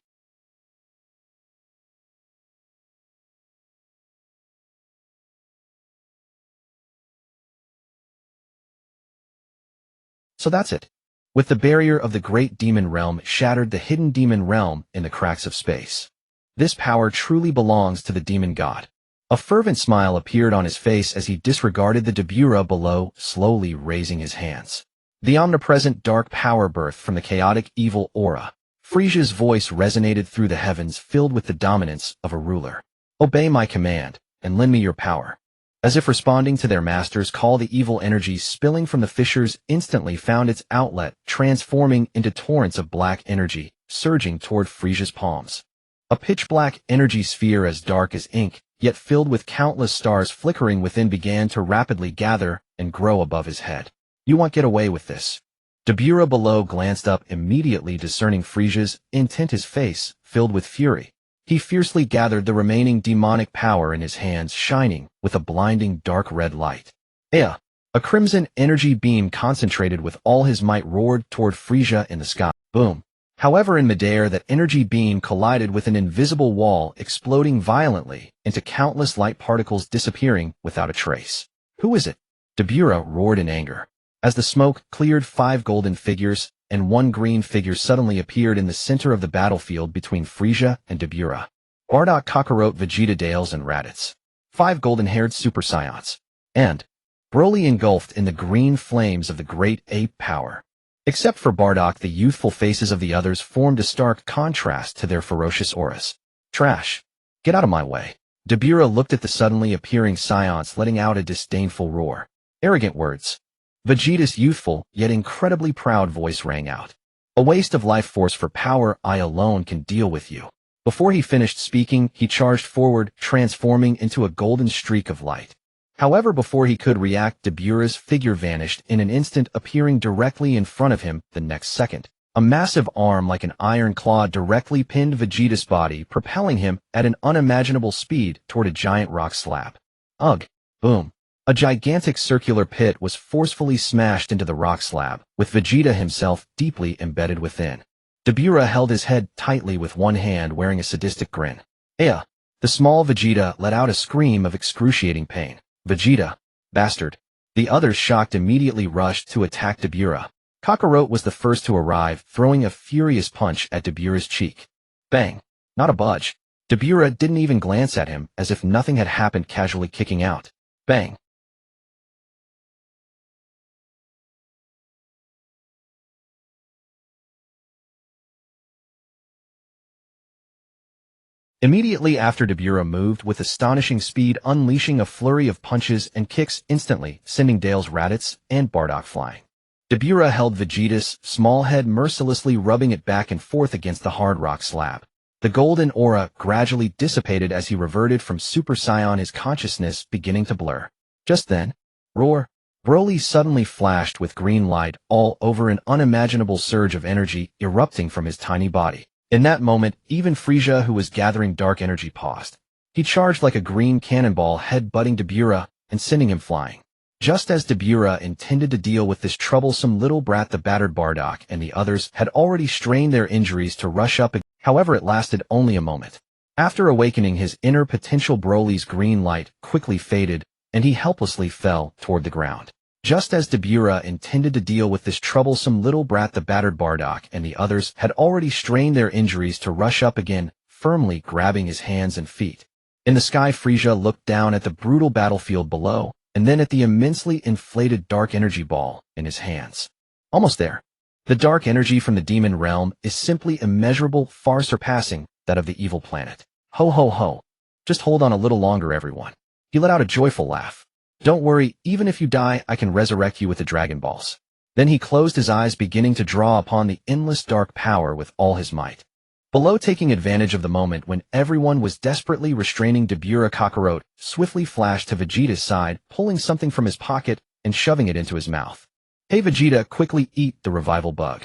So that's it. With the barrier of the great demon realm shattered, the hidden demon realm in the cracks of space. This power truly belongs to the demon god. A fervent smile appeared on his face as he disregarded the Dabura below, slowly raising his hands. The omnipresent dark power birthed from the chaotic evil aura. Frieza's voice resonated through the heavens, filled with the dominance of a ruler. Obey my command, and lend me your power. As if responding to their master's call, the evil energy spilling from the fissures instantly found its outlet, transforming into torrents of black energy, surging toward Frieza's palms. A pitch-black energy sphere as dark as ink, yet filled with countless stars flickering within, began to rapidly gather and grow above his head. You won't get away with this. Dabura below glanced up, immediately discerning Frieza's intent, his face filled with fury. He fiercely gathered the remaining demonic power in his hands, shining with a blinding dark red light. A crimson energy beam concentrated with all his might roared toward Frieza in the sky. Boom. However, in midair, that energy beam collided with an invisible wall, exploding violently into countless light particles, disappearing without a trace. Who is it? Dabura roared in anger. As the smoke cleared, 5 golden figures and 1 green figure suddenly appeared in the center of the battlefield between Frieza and Dabura. Bardock, Kakarot, Vegeta, Dales, and Raditz. 5 golden-haired Super Saiyans. And Broly engulfed in the green flames of the great ape power. Except for Bardock, the youthful faces of the others formed a stark contrast to their ferocious auras. Trash. Get out of my way. Dabura looked at the suddenly appearing Saiyans, letting out a disdainful roar. Arrogant words. Vegeta's youthful, yet incredibly proud voice rang out. A waste of life force for power, I alone can deal with you. Before he finished speaking, he charged forward, transforming into a golden streak of light. However, before he could react, Dabura's figure vanished in an instant, appearing directly in front of him the next second. A massive arm like an iron claw directly pinned Vegeta's body, propelling him at an unimaginable speed toward a giant rock slab. Ugh! Boom! A gigantic circular pit was forcefully smashed into the rock slab, with Vegeta himself deeply embedded within. Dabura held his head tightly with one hand, wearing a sadistic grin. The small Vegeta let out a scream of excruciating pain. Vegeta, bastard. The others, shocked, immediately rushed to attack Dabura. Kakarot was the first to arrive, throwing a furious punch at Dabura's cheek. Bang! Not a budge. Dabura didn't even glance at him, as if nothing had happened, casually kicking out. Bang! Immediately after, Dabura moved with astonishing speed, unleashing a flurry of punches and kicks instantly, sending Dale's, Raditz, and Bardock flying. Dabura held Vegeta's small head, mercilessly rubbing it back and forth against the hard rock slab. The golden aura gradually dissipated as he reverted from Super Saiyan, his consciousness beginning to blur. Just then, roar! Broly suddenly flashed with green light all over, an unimaginable surge of energy erupting from his tiny body. In that moment, even Frieza, who was gathering dark energy, paused. He charged like a green cannonball, head-butting Dabura and sending him flying. Just as Dabura intended to deal with this troublesome little brat, the battered Bardock and the others had already strained their injuries to rush up. However, it lasted only a moment. After awakening his inner potential, Broly's green light quickly faded, and he helplessly fell toward the ground. Just as Dabura intended to deal with this troublesome little brat, the battered Bardock and the others had already strained their injuries to rush up again, firmly grabbing his hands and feet. In the sky, Frieza looked down at the brutal battlefield below, and then at the immensely inflated dark energy ball in his hands. Almost there. The dark energy from the demon realm is simply immeasurable, far surpassing that of the evil planet. Ho ho ho. Just hold on a little longer, everyone. He let out a joyful laugh. Don't worry, even if you die, I can resurrect you with the Dragon Balls. Then he closed his eyes, beginning to draw upon the endless dark power with all his might. Below, taking advantage of the moment when everyone was desperately restraining Dabura, Kakarot swiftly flashed to Vegeta's side, pulling something from his pocket and shoving it into his mouth. "Hey Vegeta, quickly eat the revival bug."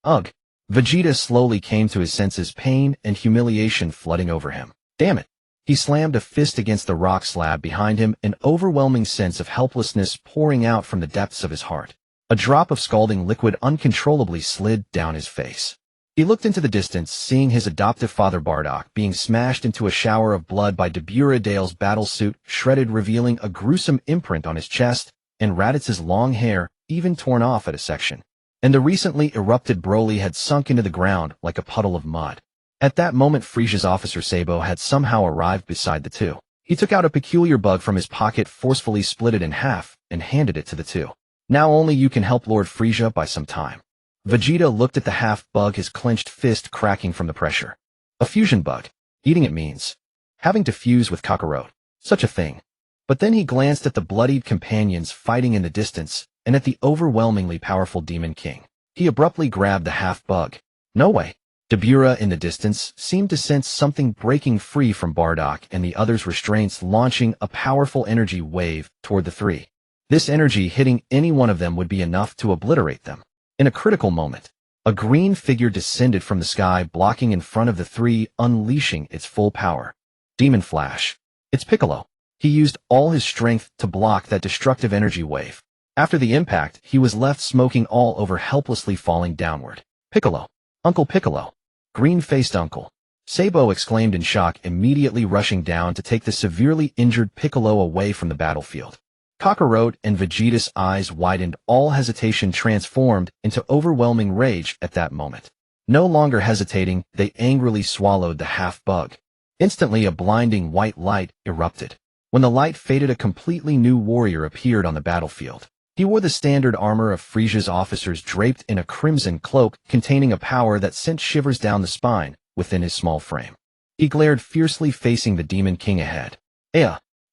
Ugh. Vegeta slowly came to his senses, pain and humiliation flooding over him. Damn it. He slammed a fist against the rock slab behind him, an overwhelming sense of helplessness pouring out from the depths of his heart. A drop of scalding liquid uncontrollably slid down his face. He looked into the distance, seeing his adoptive father Bardock being smashed into a shower of blood by Dabura Dale's battlesuit, shredded, revealing a gruesome imprint on his chest, and Raditz's long hair, even torn off at a section. And the recently erupted Broly had sunk into the ground like a puddle of mud. At that moment, Frieza's officer Sabo had somehow arrived beside the two. He took out a peculiar bug from his pocket, forcefully split it in half, and handed it to the two. "Now only you can help Lord Frieza by some time." Vegeta looked at the half-bug, his clenched fist cracking from the pressure. A fusion bug. Eating it means having to fuse with Kakarot. Such a thing. But then he glanced at the bloodied companions fighting in the distance, and at the overwhelmingly powerful Demon King. He abruptly grabbed the half-bug. No way. Dabura, in the distance, seemed to sense something breaking free from Bardock and the other's restraints, launching a powerful energy wave toward the three. This energy hitting any one of them would be enough to obliterate them. In a critical moment, a green figure descended from the sky, blocking in front of the three, unleashing its full power. Demon Flash. It's Piccolo. He used all his strength to block that destructive energy wave. After the impact, he was left smoking all over, helplessly falling downward. "Piccolo! Uncle Piccolo!" "Green-faced uncle!" Sabo exclaimed in shock, immediately rushing down to take the severely injured Piccolo away from the battlefield. Kakarot and Vegeta's eyes widened, all hesitation transformed into overwhelming rage at that moment. No longer hesitating, they angrily swallowed the half-bug. Instantly, a blinding white light erupted. When the light faded, a completely new warrior appeared on the battlefield. He wore the standard armor of Frieza's officers, draped in a crimson cloak containing a power that sent shivers down the spine within his small frame. He glared fiercely, facing the Demon King ahead.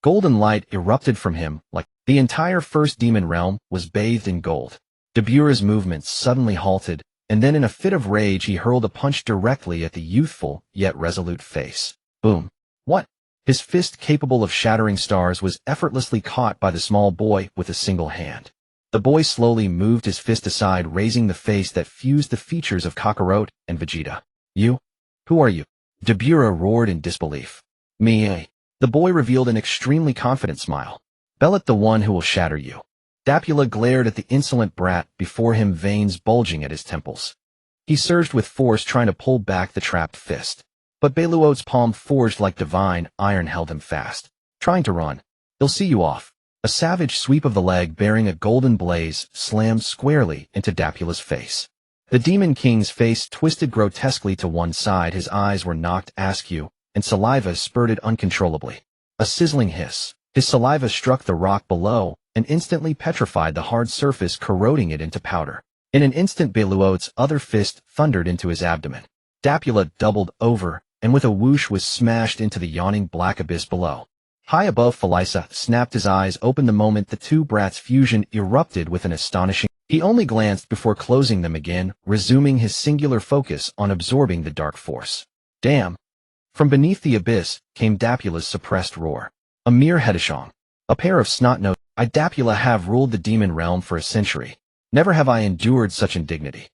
Golden light erupted from him, like the entire first demon realm was bathed in gold. Dabura's movements suddenly halted, and then in a fit of rage he hurled a punch directly at the youthful, yet resolute face. Boom. What? His fist, capable of shattering stars, was effortlessly caught by the small boy with a single hand. The boy slowly moved his fist aside, raising the face that fused the features of Kakarot and Vegeta. "You? Who are you?" Dabura roared in disbelief. "Me." The boy revealed an extremely confident smile. "Bellet, the one who will shatter you." Dabula glared at the insolent brat before him, veins bulging at his temples. He surged with force, trying to pull back the trapped fist. But Beluot's palm, forged like divine iron, held him fast. Trying to run. "He'll see you off." A savage sweep of the leg bearing a golden blaze slammed squarely into Dabula's face. The Demon King's face twisted grotesquely to one side, his eyes were knocked askew, and saliva spurted uncontrollably. A sizzling hiss. His saliva struck the rock below and instantly petrified the hard surface, corroding it into powder. In an instant, Beluot's other fist thundered into his abdomen. Dabula doubled over, and with a whoosh was smashed into the yawning black abyss below. High above, Felisa snapped his eyes open the moment the two brats' fusion erupted with an astonishing. He only glanced before closing them again, resuming his singular focus on absorbing the dark force. "Damn!" From beneath the abyss came Dabula's suppressed roar. "A mere Hedishong. A pair of snot-nosed. I, Dabula, have ruled the demon realm for a century. Never have I endured such indignity.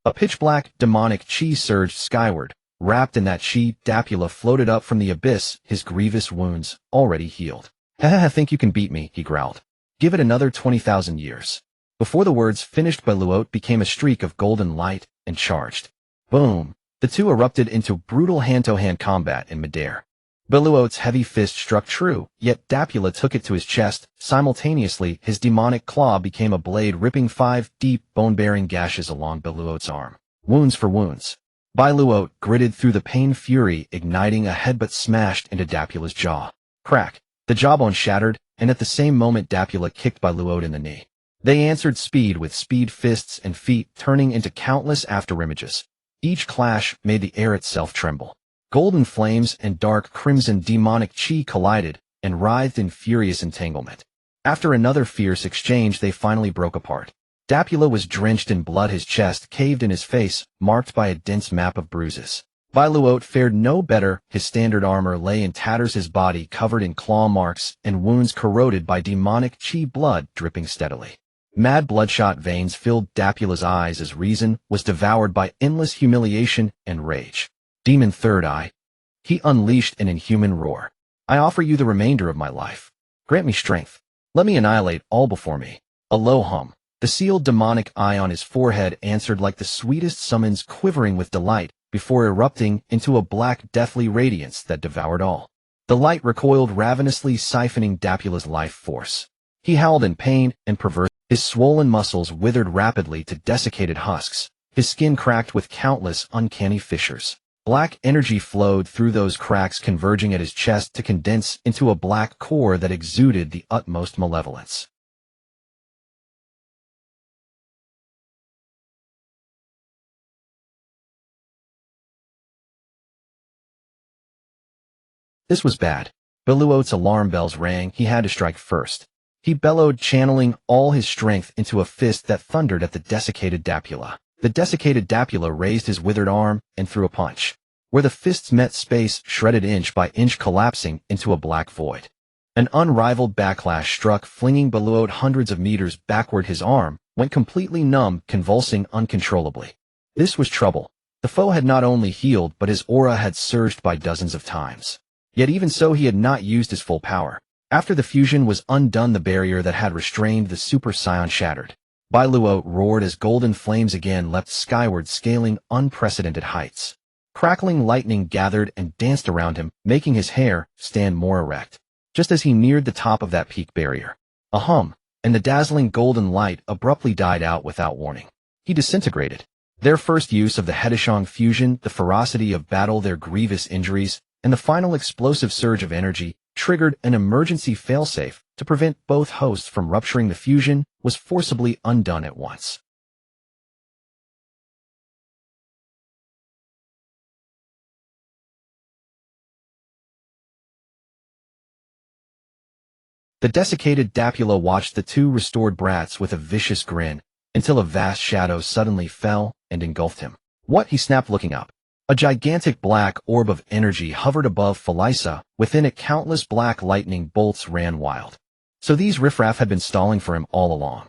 A pitch-black, demonic chi surged skyward. Wrapped in that chi, Dabula floated up from the abyss, his grievous wounds already healed. "I think you can beat me," he growled. "Give it another 20,000 years." Before the words finished, Beluot became a streak of golden light and charged. Boom! The two erupted into brutal hand-to-hand combat in midair. Beluot's heavy fist struck true, yet Dabula took it to his chest. Simultaneously, his demonic claw became a blade, ripping 5 deep, bone-bearing gashes along Beluot's arm. Wounds for wounds. Beluot gritted through the pain, fury igniting, a headbutt smashed into Dabula's jaw. Crack! The jawbone shattered, and at the same moment Dabula kicked Beluot in the knee. They answered speed with speed, fists and feet turning into countless afterimages. Each clash made the air itself tremble. Golden flames and dark crimson demonic chi collided and writhed in furious entanglement. After another fierce exchange, they finally broke apart. Dabula was drenched in blood, his chest caved in his face, marked by a dense map of bruises. Bailuot fared no better. His standard armor lay in tatters, his body covered in claw marks and wounds corroded by demonic chi blood dripping steadily. Mad bloodshot veins filled Dapula's eyes as reason was devoured by endless humiliation and rage. Demon Third Eye. He unleashed an inhuman roar. I offer you the remainder of my life. Grant me strength. Let me annihilate all before me. A low hum. The sealed demonic eye on his forehead answered like the sweetest summons, quivering with delight before erupting into a black deathly radiance that devoured all. The light recoiled ravenously, siphoning Dapula's life force. He howled in pain and perverse. His swollen muscles withered rapidly to desiccated husks, his skin cracked with countless uncanny fissures. Black energy flowed through those cracks, converging at his chest to condense into a black core that exuded the utmost malevolence. This was bad. Bailuot's alarm bells rang. He had to strike first. He bellowed, channeling all his strength into a fist that thundered at the desiccated Dapula. The desiccated Dapula raised his withered arm and threw a punch. Where the fists met, space shredded inch by inch, collapsing into a black void. An unrivaled backlash struck, flinging Bailuot hundreds of meters backward. His arm went completely numb, convulsing uncontrollably. This was trouble. The foe had not only healed, but his aura had surged by dozens of times. Yet even so, he had not used his full power. After the fusion was undone, the barrier that had restrained the Super Saiyan shattered. Bailuot roared as golden flames again leapt skyward, scaling unprecedented heights. Crackling lightning gathered and danced around him, making his hair stand more erect. Just as he neared the top of that peak barrier, a hum, and the dazzling golden light abruptly died out without warning. He disintegrated. Their first use of the Hedeshang fusion, the ferocity of battle, their grievous injuries, and the final explosive surge of energy triggered an emergency failsafe to prevent both hosts from rupturing. The fusion was forcibly undone at once. The desiccated Dapula watched the two restored brats with a vicious grin, until a vast shadow suddenly fell and engulfed him. What? He snapped, looking up. A gigantic black orb of energy hovered above Frieza. Within it, countless black lightning bolts ran wild. So these riffraff had been stalling for him all along.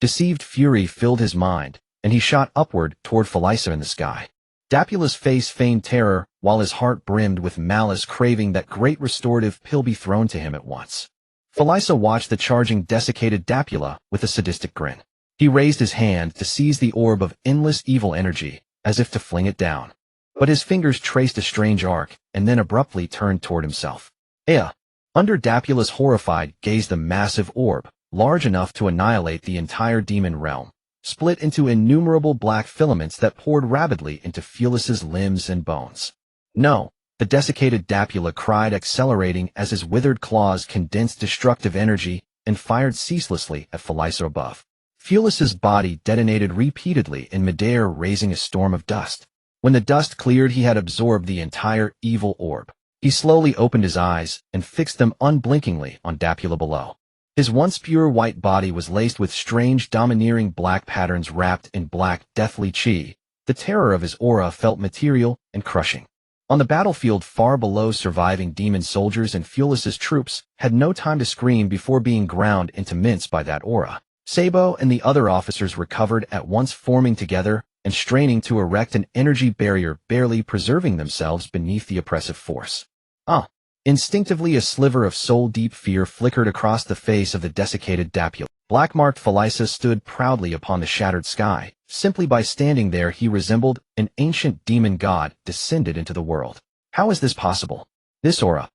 Deceived fury filled his mind, and he shot upward toward Frieza in the sky. Dapula's face feigned terror, while his heart brimmed with malice, craving that great restorative pill be thrown to him at once. Frieza watched the charging desiccated Dapula with a sadistic grin. He raised his hand to seize the orb of endless evil energy, as if to fling it down. But his fingers traced a strange arc, and then abruptly turned toward himself. Under Dapula's horrified gaze, the massive orb, large enough to annihilate the entire demon realm, split into innumerable black filaments that poured rapidly into Frieza's limbs and bones. No, the desiccated Dapula cried, accelerating as his withered claws condensed destructive energy and fired ceaselessly at Frieza above. Frieza's body detonated repeatedly in midair, raising a storm of dust. When the dust cleared, he had absorbed the entire evil orb. He slowly opened his eyes and fixed them unblinkingly on Dapula below. His once pure white body was laced with strange, domineering black patterns wrapped in black, deathly chi. The terror of his aura felt material and crushing. On the battlefield far below, surviving demon soldiers and Frieza's troops had no time to scream before being ground into mince by that aura. Sabo and the other officers recovered at once, forming together and straining to erect an energy barrier, barely preserving themselves beneath the oppressive force. Instinctively, a sliver of soul-deep fear flickered across the face of the desiccated Dapula. Black-marked Frieza stood proudly upon the shattered sky. Simply by standing there, he resembled an ancient demon god descended into the world. How is this possible? This aura,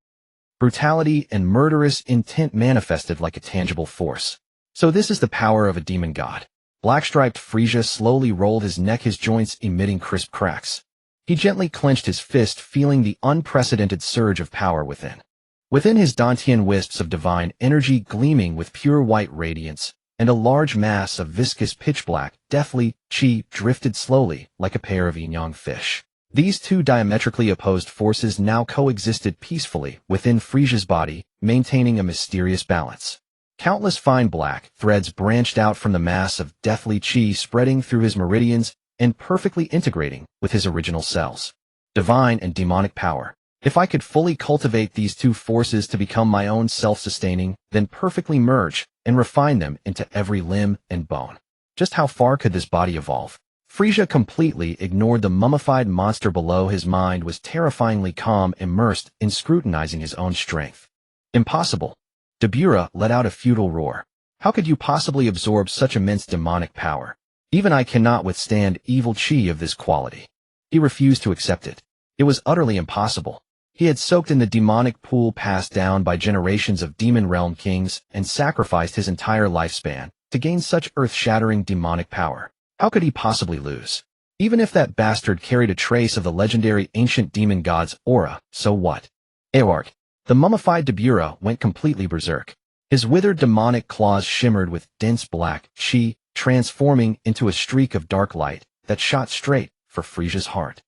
brutality and murderous intent manifested like a tangible force. So this is the power of a demon god. Black-striped Frieza slowly rolled his neck, his joints emitting crisp cracks. He gently clenched his fist, feeling the unprecedented surge of power within. Within his Dantian wisps of divine energy gleaming with pure white radiance, and a large mass of viscous pitch-black, deathly chi drifted slowly like a pair of yin-yang fish. These two diametrically opposed forces now coexisted peacefully within Frieza's body, maintaining a mysterious balance. Countless fine black threads branched out from the mass of deathly chi, spreading through his meridians and perfectly integrating with his original cells. divine and demonic power. If I could fully cultivate these two forces to become my own self-sustaining, then perfectly merge and refine them into every limb and bone. Just how far could this body evolve? Frieza completely ignored the mummified monster below. His mind was terrifyingly calm, immersed in scrutinizing his own strength. Impossible. Dabura let out a futile roar. How could you possibly absorb such immense demonic power? Even I cannot withstand evil chi of this quality. He refused to accept it. It was utterly impossible. He had soaked in the demonic pool passed down by generations of demon realm kings and sacrificed his entire lifespan to gain such earth-shattering demonic power. How could he possibly lose? Even if that bastard carried a trace of the legendary ancient demon god's aura, so what? Awark. The mummified Dabura went completely berserk. His withered demonic claws shimmered with dense black chi, transforming into a streak of dark light that shot straight for Frieza's heart.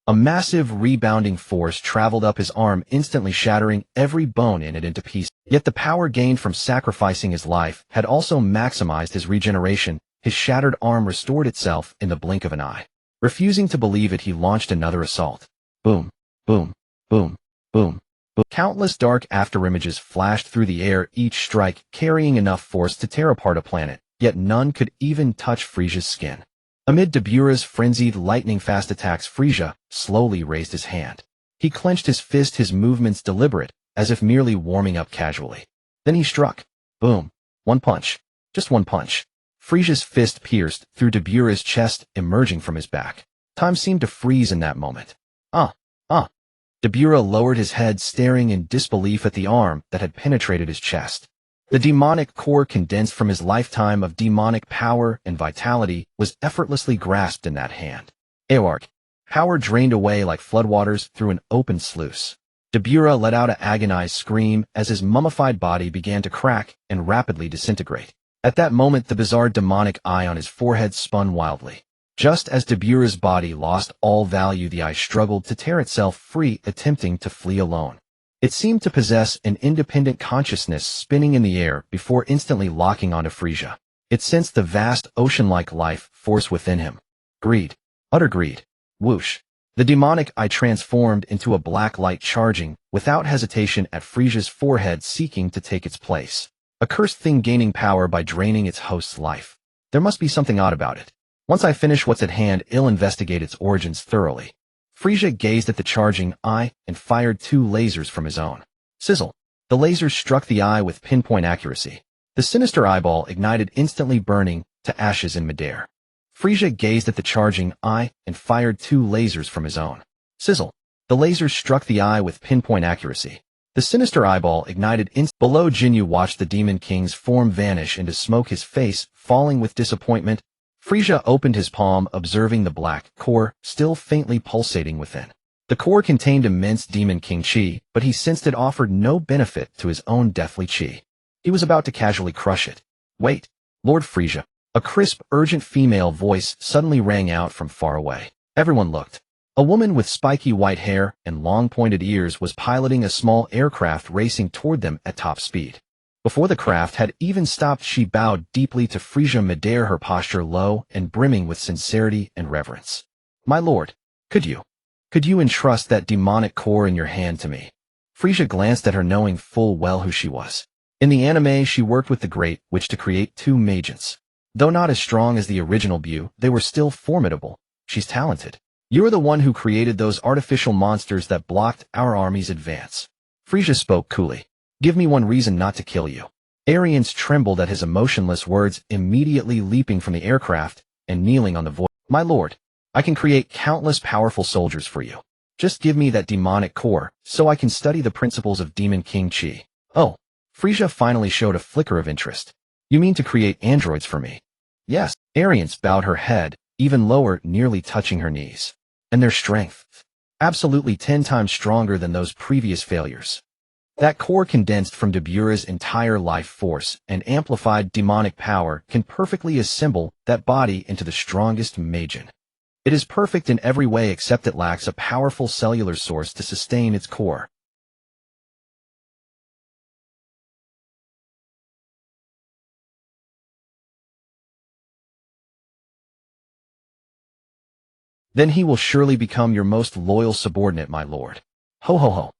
A massive rebounding force traveled up his arm, instantly shattering every bone in it into pieces. Yet the power gained from sacrificing his life had also maximized his regeneration. His shattered arm restored itself in the blink of an eye. Refusing to believe it, he launched another assault. Boom, boom, boom, boom, boom. Countless dark afterimages flashed through the air, each strike carrying enough force to tear apart a planet, yet none could even touch Frieza's skin. Amid Dabura's frenzied lightning-fast attacks, Frieza slowly raised his hand. He clenched his fist, his movements deliberate, as if merely warming up casually. Then he struck. Boom. One punch. Just one punch. Frieza's fist pierced through Dabura's chest, emerging from his back. Time seemed to freeze in that moment. Dabura lowered his head, staring in disbelief at the arm that had penetrated his chest. The demonic core, condensed from his lifetime of demonic power and vitality, was effortlessly grasped in that hand. Awark. Power drained away like floodwaters through an open sluice. Dabura let out an agonized scream as his mummified body began to crack and rapidly disintegrate. At that moment, the bizarre demonic eye on his forehead spun wildly. Just as Dabura's body lost all value, the eye struggled to tear itself free, attempting to flee alone. It seemed to possess an independent consciousness, spinning in the air before instantly locking onto Frieza. It sensed the vast ocean-like life force within him. Greed. Utter greed. Whoosh. The demonic eye transformed into a black light, charging, without hesitation, at Frieza's forehead, seeking to take its place. A cursed thing gaining power by draining its host's life. There must be something odd about it. Once I finish what's at hand, I'll investigate its origins thoroughly. Frieza gazed at the charging eye and fired two lasers from his own. Sizzle. The lasers struck the eye with pinpoint accuracy. The sinister eyeball ignited, instantly burning to ashes in midair. Frieza gazed at the charging eye and fired two lasers from his own. Sizzle. The lasers struck the eye with pinpoint accuracy. The sinister eyeball ignited below. Jinyu watched the Demon King's form vanish into smoke, his face falling with disappointment. Frieza opened his palm, observing the black core still faintly pulsating within. The core contained immense Demon King chi, but he sensed it offered no benefit to his own deathly chi. He was about to casually crush it. Wait, Lord Frieza. A crisp, urgent female voice suddenly rang out from far away. Everyone looked. A woman with spiky white hair and long pointed ears was piloting a small aircraft, racing toward them at top speed. Before the craft had even stopped, she bowed deeply to Frieza midair, her posture low and brimming with sincerity and reverence. My lord, could you entrust that demonic core in your hand to me? Frieza glanced at her, knowing full well who she was. In the anime, she worked with the Great Witch to create two Magents. Though not as strong as the original Bu, they were still formidable. She's talented. You're the one who created those artificial monsters that blocked our army's advance. Frieza spoke coolly. Give me one reason not to kill you. Arians trembled at his emotionless words, immediately leaping from the aircraft and kneeling on the void. My lord, I can create countless powerful soldiers for you. Just give me that demonic core, so I can study the principles of Demon King Chi. Oh, Frieza finally showed a flicker of interest. You mean to create androids for me? Yes. Arians bowed her head, even lower, nearly touching her knees. And their strength? Absolutely 10 times stronger than those previous failures. That core, condensed from Dabura's entire life force and amplified demonic power, can perfectly assemble that body into the strongest Majin. It is perfect in every way, except it lacks a powerful cellular source to sustain its core. Then he will surely become your most loyal subordinate, my lord. Ho ho ho.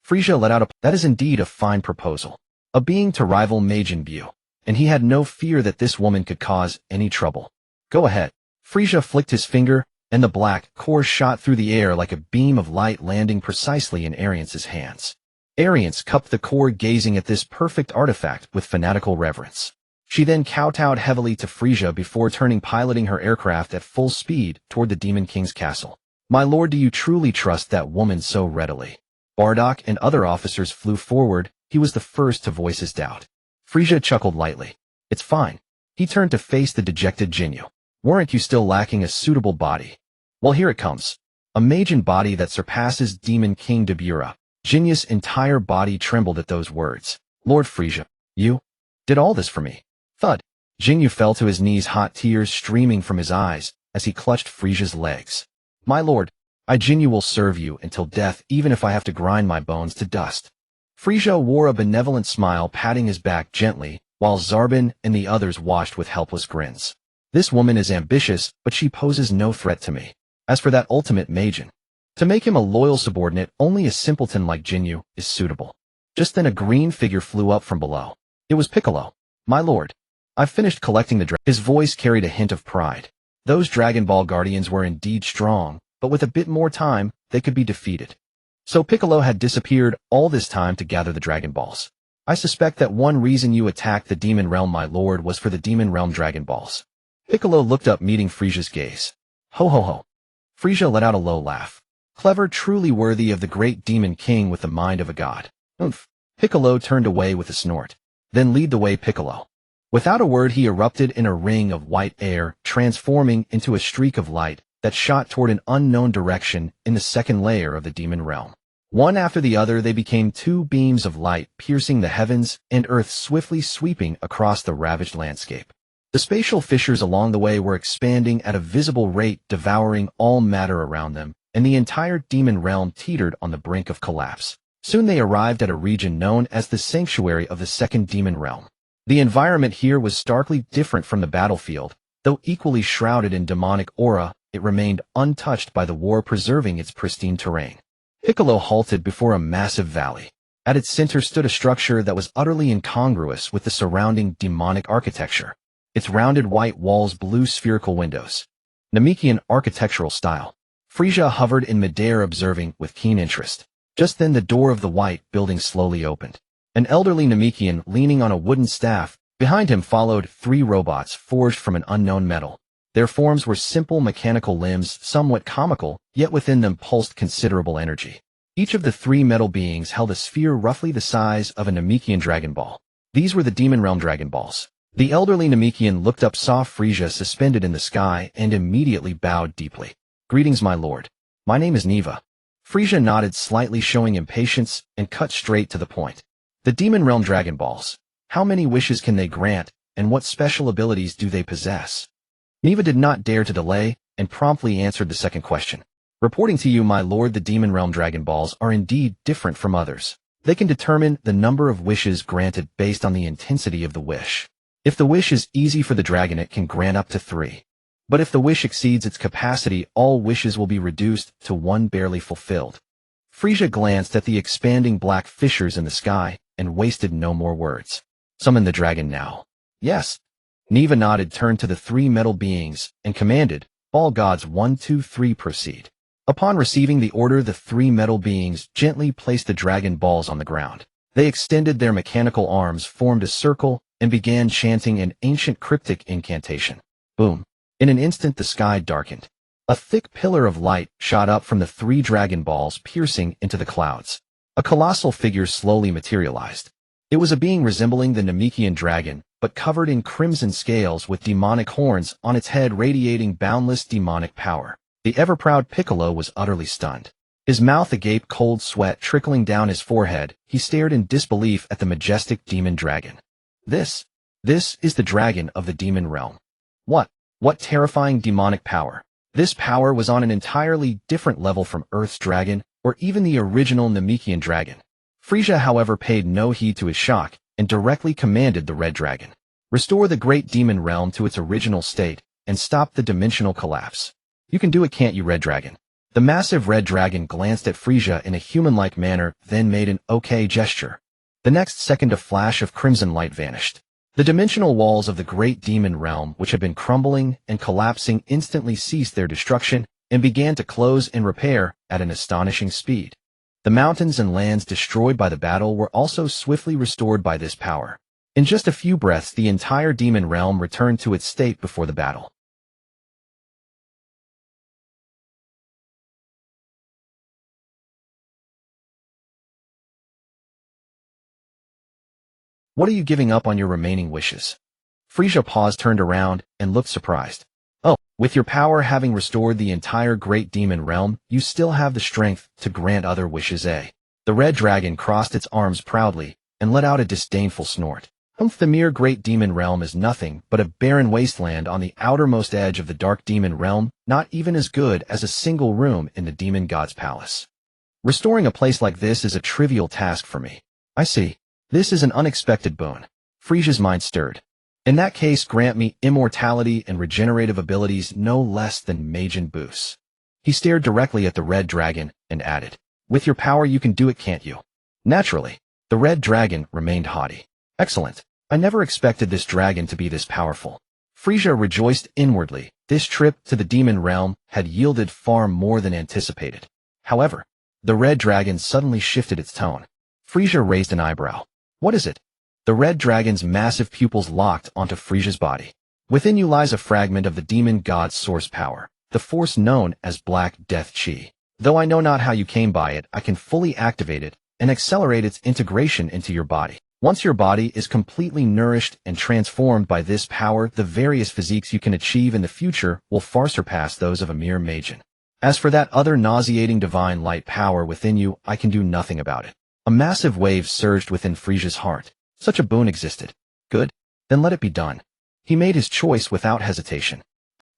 Frieza let out a— That is indeed a fine proposal. A being to rival Majin Buu. And he had no fear that this woman could cause any trouble. Go ahead. Frieza flicked his finger, and the black core shot through the air like a beam of light, landing precisely in Ariance's hands. Ariance cupped the core, gazing at this perfect artifact with fanatical reverence. She then kowtowed heavily to Frieza before turning, piloting her aircraft at full speed toward the Demon King's castle. My lord, do you truly trust that woman so readily? Bardock and other officers flew forward. He was the first to voice his doubt. Frieza chuckled lightly. It's fine. He turned to face the dejected Jinyu. Weren't you still lacking a suitable body? Well, here it comes. A Majin body that surpasses Demon King Dabura. Jinyu's entire body trembled at those words. Lord Frieza, you did all this for me. Thud. Jinyu fell to his knees, hot tears streaming from his eyes as he clutched Frieza's legs. My lord, I Jinyu will serve you until death, even if I have to grind my bones to dust. Frieza wore a benevolent smile, patting his back gently, while Zarbin and the others watched with helpless grins. This woman is ambitious, but she poses no threat to me. As for that ultimate Majin, to make him a loyal subordinate, only a simpleton like Jinyu is suitable. Just then a green figure flew up from below. It was Piccolo. My lord, I've finished collecting the His voice carried a hint of pride. Those Dragon Ball Guardians were indeed strong, but with a bit more time, they could be defeated. So Piccolo had disappeared all this time to gather the Dragon Balls. I suspect that one reason you attacked the Demon Realm, my lord, was for the Demon Realm Dragon Balls. Piccolo looked up, meeting Frieza's gaze. Ho ho ho. Frieza let out a low laugh. Clever, truly worthy of the great Demon King with the mind of a god. Oomph. Piccolo turned away with a snort. Then lead the way, Piccolo. Without a word, he erupted in a ring of white air, transforming into a streak of light that shot toward an unknown direction in the second layer of the Demon Realm. One after the other, they became two beams of light, piercing the heavens and earth, swiftly sweeping across the ravaged landscape. The spatial fissures along the way were expanding at a visible rate, devouring all matter around them, and the entire Demon Realm teetered on the brink of collapse. Soon they arrived at a region known as the Sanctuary of the Second Demon Realm. The environment here was starkly different from the battlefield. Though equally shrouded in demonic aura, it remained untouched by the war, preserving its pristine terrain. Piccolo halted before a massive valley. At its center stood a structure that was utterly incongruous with the surrounding demonic architecture. Its rounded white walls, blue spherical windows. Namekian architectural style. Frieza hovered in midair, observing with keen interest. Just then the door of the white building slowly opened. An elderly Namekian leaning on a wooden staff. Behind him followed three robots forged from an unknown metal. Their forms were simple mechanical limbs, somewhat comical, yet within them pulsed considerable energy. Each of the three metal beings held a sphere roughly the size of a Namekian Dragon Ball. These were the Demon Realm Dragon Balls. The elderly Namekian looked up, saw Frieza suspended in the sky, and immediately bowed deeply. Greetings, my lord. My name is Neva. Frieza nodded slightly, showing impatience, and cut straight to the point. The Demon Realm Dragon Balls. How many wishes can they grant, and what special abilities do they possess? Neva did not dare to delay, and promptly answered the second question. Reporting to you, my lord, the Demon Realm Dragon Balls are indeed different from others. They can determine the number of wishes granted based on the intensity of the wish. If the wish is easy for the dragon, it can grant up to 3. But if the wish exceeds its capacity, all wishes will be reduced to 1 barely fulfilled. Frieza glanced at the expanding black fissures in the sky, and wasted no more words. Summon the dragon now. Yes. Neva nodded, turned to the 3 metal beings, and commanded, Ball Gods 1, 2, 3, proceed. Upon receiving the order, the 3 metal beings gently placed the dragon balls on the ground. They extended their mechanical arms, formed a circle, and began chanting an ancient cryptic incantation. Boom. In an instant the sky darkened. A thick pillar of light shot up from the 3 dragon balls, piercing into the clouds. A colossal figure slowly materialized. It was a being resembling the Namekian dragon, but covered in crimson scales with demonic horns on its head, radiating boundless demonic power. The ever-proud Piccolo was utterly stunned. His mouth agape, cold sweat trickling down his forehead, he stared in disbelief at the majestic demon dragon. This is the dragon of the demon realm. What terrifying demonic power. This power was on an entirely different level from Earth's dragon, or even the original Namekian dragon. Frieza, however, paid no heed to his shock, and directly commanded the red dragon. Restore the great demon realm to its original state, and stop the dimensional collapse. You can do it, can't you, Red Dragon? The massive red dragon glanced at Frieza in a human-like manner, then made an okay gesture. The next second a flash of crimson light vanished. The dimensional walls of the great demon realm, which had been crumbling and collapsing, instantly ceased their destruction and began to close and repair at an astonishing speed. The mountains and lands destroyed by the battle were also swiftly restored by this power. In just a few breaths, the entire demon realm returned to its state before the battle. What are you giving up on your remaining wishes? Frieza paused, turned around, and looked surprised. Oh, with your power having restored the entire great demon realm, you still have the strength to grant other wishes, eh? The red dragon crossed its arms proudly and let out a disdainful snort. The mere great demon realm is nothing but a barren wasteland on the outermost edge of the dark demon realm, not even as good as a single room in the demon god's palace. Restoring a place like this is a trivial task for me. I see. This is an unexpected boon. Frieza's mind stirred. In that case, grant me immortality and regenerative abilities no less than Majin Boost. He stared directly at the red dragon and added, with your power you can do it, can't you? Naturally. The red dragon remained haughty. Excellent. I never expected this dragon to be this powerful. Frieza rejoiced inwardly. This trip to the demon realm had yielded far more than anticipated. However, the red dragon suddenly shifted its tone. Frieza raised an eyebrow. What is it? The red dragon's massive pupils locked onto Frieza's body. Within you lies a fragment of the demon god's source power, the force known as Black Death Chi. Though I know not how you came by it, I can fully activate it and accelerate its integration into your body. Once your body is completely nourished and transformed by this power, the various physiques you can achieve in the future will far surpass those of a mere Majin. As for that other nauseating divine light power within you, I can do nothing about it. A massive wave surged within Frieza's heart. Such a boon existed. Good. Then let it be done. He made his choice without hesitation.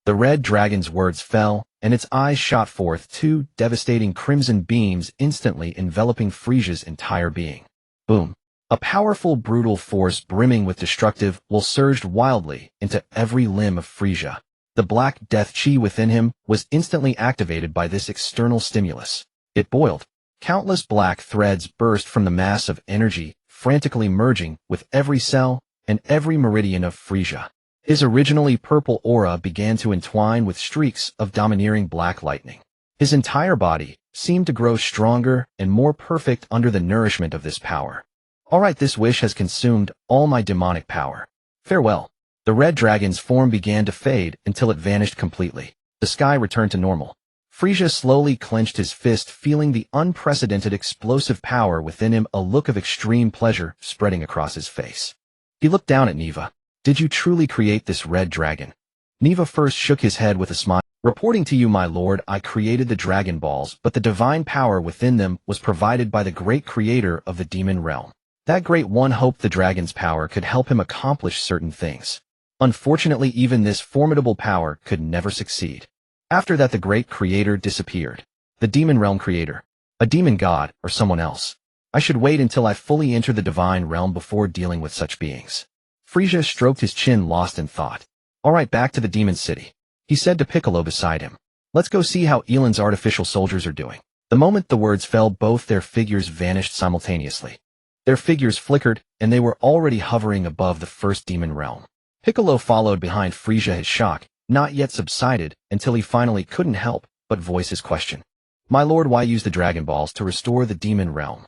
The red dragon's words fell, and its eyes shot forth two devastating crimson beams, instantly enveloping Frieza's entire being. Boom. A powerful, brutal force brimming with destructive will surged wildly into every limb of Frieza. The Black Death Chi within him was instantly activated by this external stimulus. It boiled. Countless black threads burst from the mass of energy, frantically merging with every cell and every meridian of Frieza. His originally purple aura began to entwine with streaks of domineering black lightning. His entire body seemed to grow stronger and more perfect under the nourishment of this power. All right, this wish has consumed all my demonic power. Farewell. The red dragon's form began to fade until it vanished completely. The sky returned to normal. Frieza slowly clenched his fist, feeling the unprecedented explosive power within him, a look of extreme pleasure spreading across his face. He looked down at Neva. Did you truly create this red dragon? Neva first shook his head with a smile. Reporting to you, my lord, I created the Dragon Balls, but the divine power within them was provided by the great creator of the demon realm. That great one hoped the dragon's power could help him accomplish certain things. Unfortunately, even this formidable power could never succeed. After that, the great creator disappeared. The demon realm creator. A demon god, or someone else. I should wait until I fully enter the divine realm before dealing with such beings. Frieza stroked his chin, lost in thought. All right, back to the demon city. He said to Piccolo beside him. Let's go see how Elan's artificial soldiers are doing. The moment the words fell, both their figures vanished simultaneously. Their figures flickered, and they were already hovering above the first demon realm. Piccolo followed behind Frieza, his shock not yet subsided until he finally couldn't help but voice his question. My lord, why use the Dragon Balls to restore the demon realm?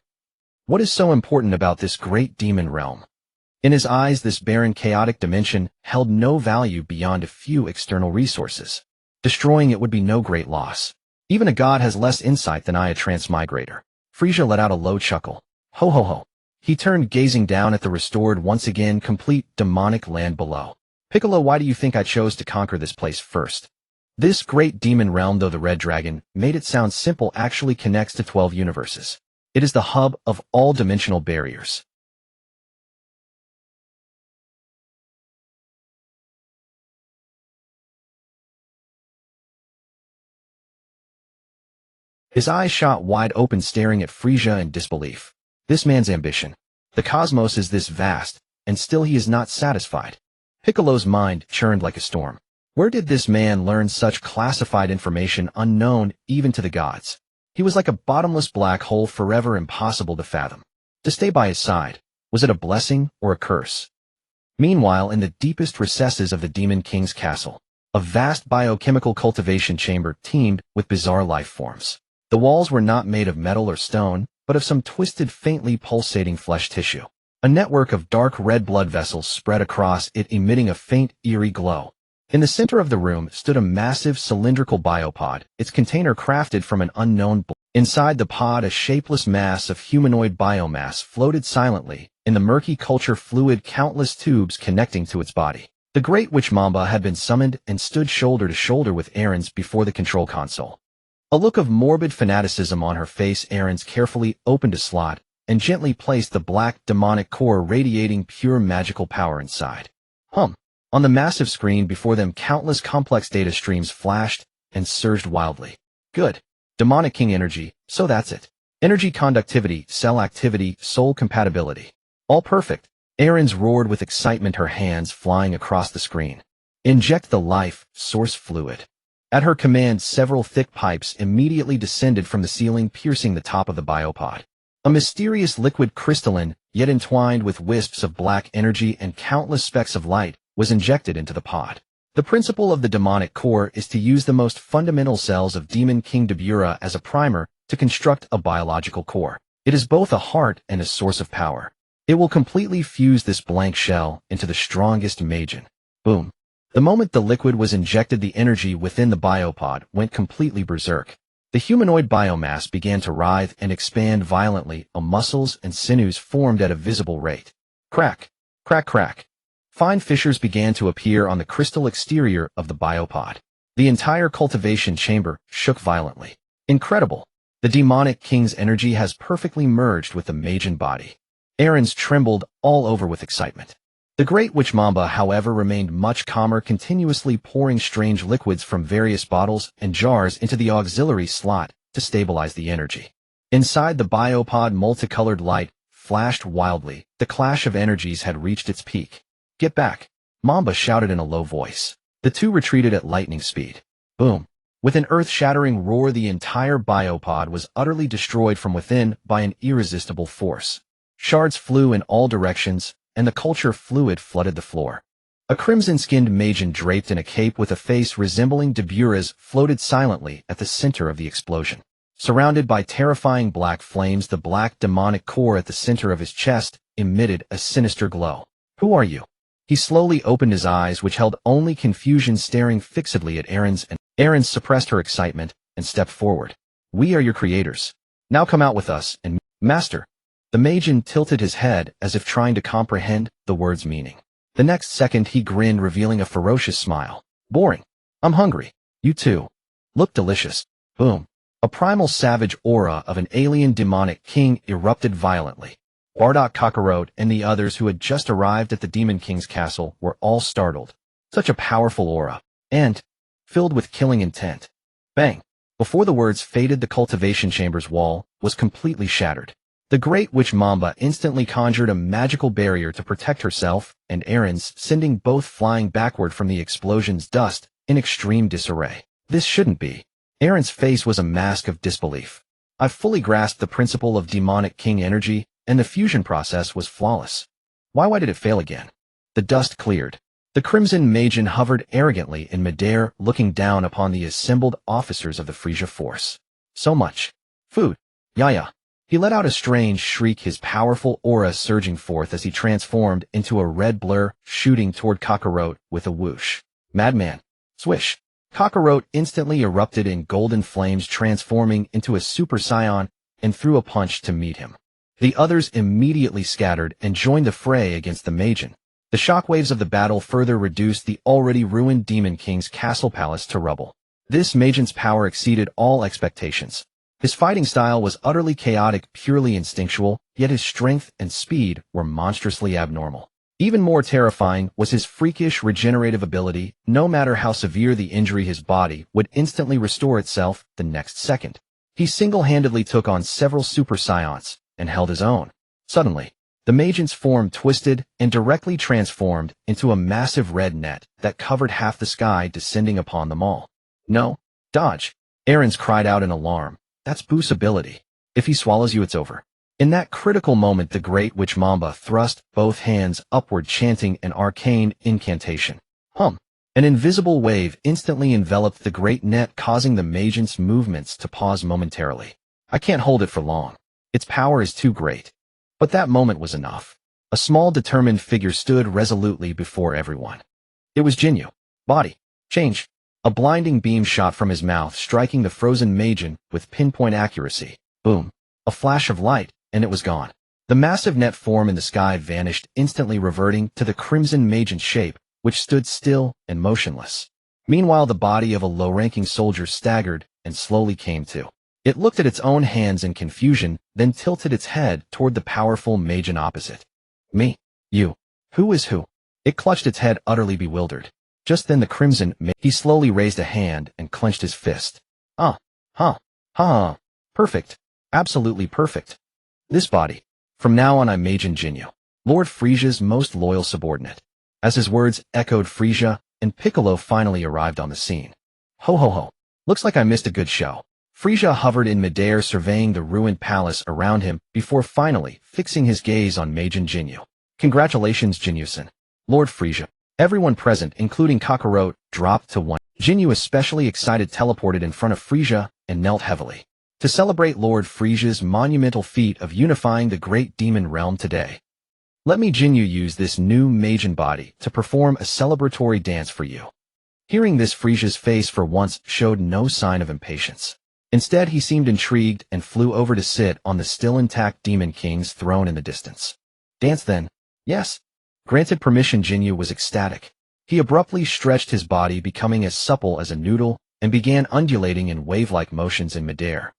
What is so important about this great demon realm? In his eyes, this barren, chaotic dimension held no value beyond a few external resources. Destroying it would be no great loss. Even a god has less insight than I, a transmigrator. Frieza let out a low chuckle. Ho ho ho. He turned, gazing down at the restored, once again complete demonic land below. Piccolo, why do you think I chose to conquer this place first? This great demon realm, though the red dragon made it sound simple, actually connects to 12 universes. It is the hub of all dimensional barriers. His eyes shot wide open, staring at Frieza in disbelief. This man's ambition. The cosmos is this vast, and still he is not satisfied. Piccolo's mind churned like a storm. Where did this man learn such classified information unknown even to the gods? He was like a bottomless black hole, forever impossible to fathom. To stay by his side, was it a blessing or a curse? Meanwhile, in the deepest recesses of the Demon King's castle, a vast biochemical cultivation chamber teemed with bizarre life forms. The walls were not made of metal or stone, but of some twisted, faintly pulsating flesh tissue. A network of dark red blood vessels spread across it, emitting a faint, eerie glow. In the center of the room stood a massive cylindrical biopod, its container crafted from an unknown blood. Inside the pod, a shapeless mass of humanoid biomass floated silently. In the murky culture fluid, countless tubes connecting to its body. The Great Witch Mamba had been summoned and stood shoulder to shoulder with Aaron's before the control console. A look of morbid fanaticism on her face, Aaron's carefully opened a slot and gently placed the black demonic core radiating pure magical power inside. On the massive screen before them, countless complex data streams flashed and surged wildly. Good. Demonic King energy, so that's it. Energy conductivity, cell activity, soul compatibility. All perfect. Aaron's roared with excitement, her hands flying across the screen. Inject the life source fluid. At her command, several thick pipes immediately descended from the ceiling, piercing the top of the biopod. A mysterious liquid, crystalline, yet entwined with wisps of black energy and countless specks of light, was injected into the pod. The principle of the demonic core is to use the most fundamental cells of Demon King Dabura as a primer to construct a biological core. It is both a heart and a source of power. It will completely fuse this blank shell into the strongest Majin. Boom. The moment the liquid was injected, the energy within the biopod went completely berserk. The humanoid biomass began to writhe and expand violently, muscles and sinews formed at a visible rate. Crack, crack, crack. Fine fissures began to appear on the crystal exterior of the biopod. The entire cultivation chamber shook violently. Incredible. The demonic king's energy has perfectly merged with the Majin body. Aaron's trembled all over with excitement. The Great Witch Mamba, however, remained much calmer, continuously pouring strange liquids from various bottles and jars into the auxiliary slot to stabilize the energy. Inside the biopod, multicolored light flashed wildly. The clash of energies had reached its peak. Get back, Mamba shouted in a low voice. The two retreated at lightning speed. Boom. With an earth-shattering roar, the entire biopod was utterly destroyed from within by an irresistible force. Shards flew in all directions, and the culture fluid flooded the floor. A crimson-skinned Majin draped in a cape with a face resembling Dabura's floated silently at the center of the explosion. Surrounded by terrifying black flames, the black demonic core at the center of his chest emitted a sinister glow. Who are you? He slowly opened his eyes, which held only confusion, staring fixedly at Aaron's, and Aaron suppressed her excitement and stepped forward. We are your creators. Now come out with us, and Master. The Majin tilted his head as if trying to comprehend the word's meaning. The next second he grinned, revealing a ferocious smile. Boring. I'm hungry. You too. Look delicious. Boom. A primal savage aura of an alien demonic king erupted violently. Bardock, Kakarot, and the others who had just arrived at the Demon King's castle were all startled. Such a powerful aura. And filled with killing intent. Bang. Before the words faded, the cultivation chamber's wall was completely shattered. The Great Witch Mamba instantly conjured a magical barrier to protect herself and Aaron's, sending both flying backward from the explosion's dust in extreme disarray. This shouldn't be. Aaron's face was a mask of disbelief. I fully grasped the principle of demonic king energy, and the fusion process was flawless. Why did it fail again? The dust cleared. The Crimson Majin hovered arrogantly in midair, looking down upon the assembled officers of the Frieza force. So much food. Yaya. He let out a strange shriek, his powerful aura surging forth as he transformed into a red blur, shooting toward Kakarot with a whoosh. Madman. Swish. Kakarot instantly erupted in golden flames, transforming into a Super Saiyan, and threw a punch to meet him. The others immediately scattered and joined the fray against the Majin. The shockwaves of the battle further reduced the already ruined Demon King's castle palace to rubble. This Majin's power exceeded all expectations. His fighting style was utterly chaotic, purely instinctual, yet his strength and speed were monstrously abnormal. Even more terrifying was his freakish regenerative ability. No matter how severe the injury, his body would instantly restore itself the next second. He single-handedly took on several Super Saiyans and held his own. Suddenly, The Magian's form twisted and directly transformed into a massive red net that covered half the sky, descending upon them all. No, dodge! Aaron's cried out in alarm. That's Boo's ability. If he swallows you, it's over. In that critical moment, the Great Witch Mamba thrust both hands upward, chanting an arcane incantation. An invisible wave instantly enveloped the great net, causing the Magian's movements to pause momentarily. I can't hold it for long. Its power is too great. But that moment was enough. A small, determined figure stood resolutely before everyone. It was Jinyu. Body. Change. A blinding beam shot from his mouth, striking the frozen Magian with pinpoint accuracy. Boom. A flash of light, and it was gone. The massive net form in the sky vanished, instantly reverting to the crimson Magian shape, which stood still and motionless. Meanwhile, the body of a low-ranking soldier staggered and slowly came to. It looked at its own hands in confusion, then tilted its head toward the powerful Magian opposite. Me? You? Who is who? It clutched its head, utterly bewildered. Just then the crimson he slowly raised a hand and clenched his fist. Perfect. Absolutely perfect. This body. From now on I'm Majin Jinyu, Lord Frieza's most loyal subordinate. As his words echoed, Frieza and Piccolo finally arrived on the scene. Ho ho ho. Looks like I missed a good show. Frieza hovered in midair, surveying the ruined palace around him before finally fixing his gaze on Majin Jinyu. Congratulations, Jinyu-san. Lord Frieza. Everyone present, including Kakarot, dropped to one. Jinyu, especially excited, teleported in front of Frieza and knelt heavily. To celebrate Lord Frieza's monumental feat of unifying the great demon realm today, let me, Jinyu, use this new Majin body to perform a celebratory dance for you. Hearing this, Frieza's face for once showed no sign of impatience. Instead, he seemed intrigued and flew over to sit on the still intact Demon King's throne in the distance. Dance then? Yes. Granted permission, Jinyu was ecstatic. He abruptly stretched his body, becoming as supple as a noodle, and began undulating in wave-like motions in midair.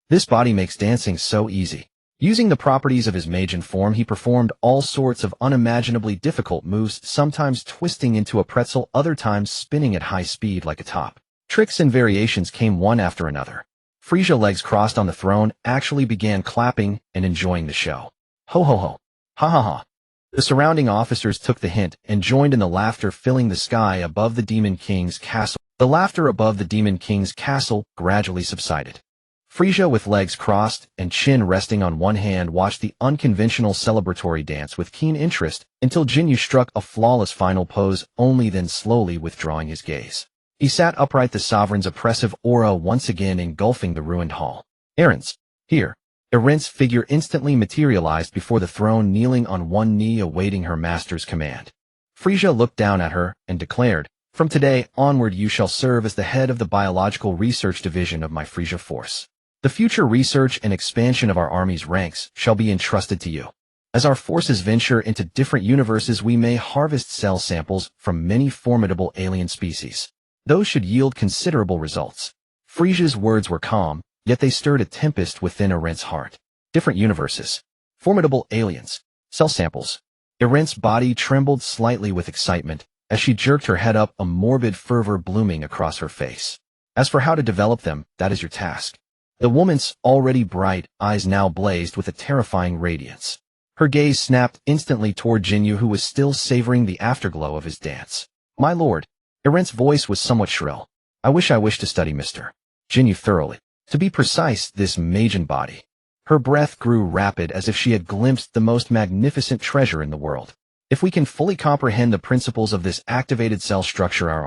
This body makes dancing so easy. Using the properties of his Majin form, he performed all sorts of unimaginably difficult moves, sometimes twisting into a pretzel, other times spinning at high speed like a top. Tricks and variations came one after another. Frieza, legs crossed on the throne, actually began clapping and enjoying the show. Ho ho ho. Ha ha ha. The surrounding officers took the hint and joined in the laughter, filling the sky above the Demon King's castle. The laughter above the Demon King's castle gradually subsided. Frieza, with legs crossed and chin resting on one hand, watched the unconventional celebratory dance with keen interest until Jinyu struck a flawless final pose, only then slowly withdrawing his gaze. He sat upright, the sovereign's oppressive aura once again engulfing the ruined hall. Aaron's. Here. Aaron's figure instantly materialized before the throne, kneeling on one knee awaiting her master's command. Frieza looked down at her and declared, "From today onward you shall serve as the head of the biological research division of my Frieza force. The future research and expansion of our army's ranks shall be entrusted to you. As our forces venture into different universes, we may harvest cell samples from many formidable alien species. Those should yield considerable results." Frieza's words were calm, yet they stirred a tempest within Arent's heart. Different universes. Formidable aliens. Cell samples. Arent's body trembled slightly with excitement as she jerked her head up, a morbid fervor blooming across her face. As for how to develop them, that is your task. The woman's already bright eyes now blazed with a terrifying radiance. Her gaze snapped instantly toward Jinyu, who was still savoring the afterglow of his dance. "My lord." Arent's voice was somewhat shrill. I wish to study Mr. Jinyu thoroughly. To be precise, this Majin body." Her breath grew rapid as if she had glimpsed the most magnificent treasure in the world. "If we can fully comprehend the principles of this activated cell structure, our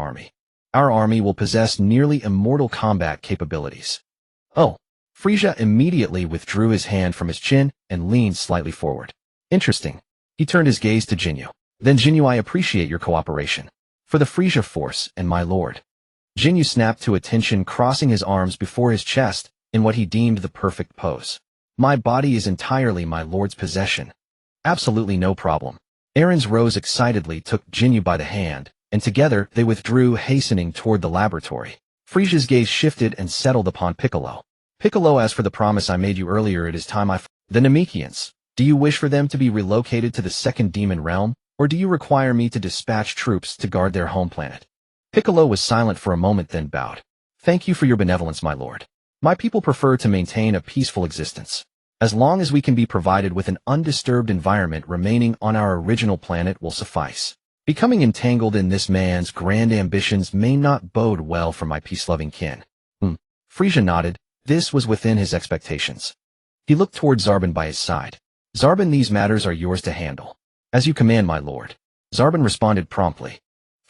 army will possess nearly immortal combat capabilities." Oh. Frieza immediately withdrew his hand from his chin and leaned slightly forward. "Interesting." He turned his gaze to Jinyu. "Then Jinyu, I appreciate your cooperation. For the Frieza force and my lord." Jinyu snapped to attention, crossing his arms before his chest in what he deemed the perfect pose. "My body is entirely my lord's possession." "Absolutely no problem." Aaron's rose excitedly, took Jinyu by the hand, and together they withdrew, hastening toward the laboratory. Frieza's gaze shifted and settled upon Piccolo. "Piccolo, as for the promise I made you earlier, it is time the Namekians. Do you wish for them to be relocated to the second demon realm, or do you require me to dispatch troops to guard their home planet?" Piccolo was silent for a moment, then bowed. "Thank you for your benevolence, my lord. My people prefer to maintain a peaceful existence." As long as we can be provided with an undisturbed environment, remaining on our original planet will suffice. Becoming entangled in this man's grand ambitions may not bode well for my peace-loving kin. Frieza nodded. This was within his expectations. He looked toward Zarbon by his side. Zarbon, these matters are yours to handle. As you command, my lord. Zarbon responded promptly.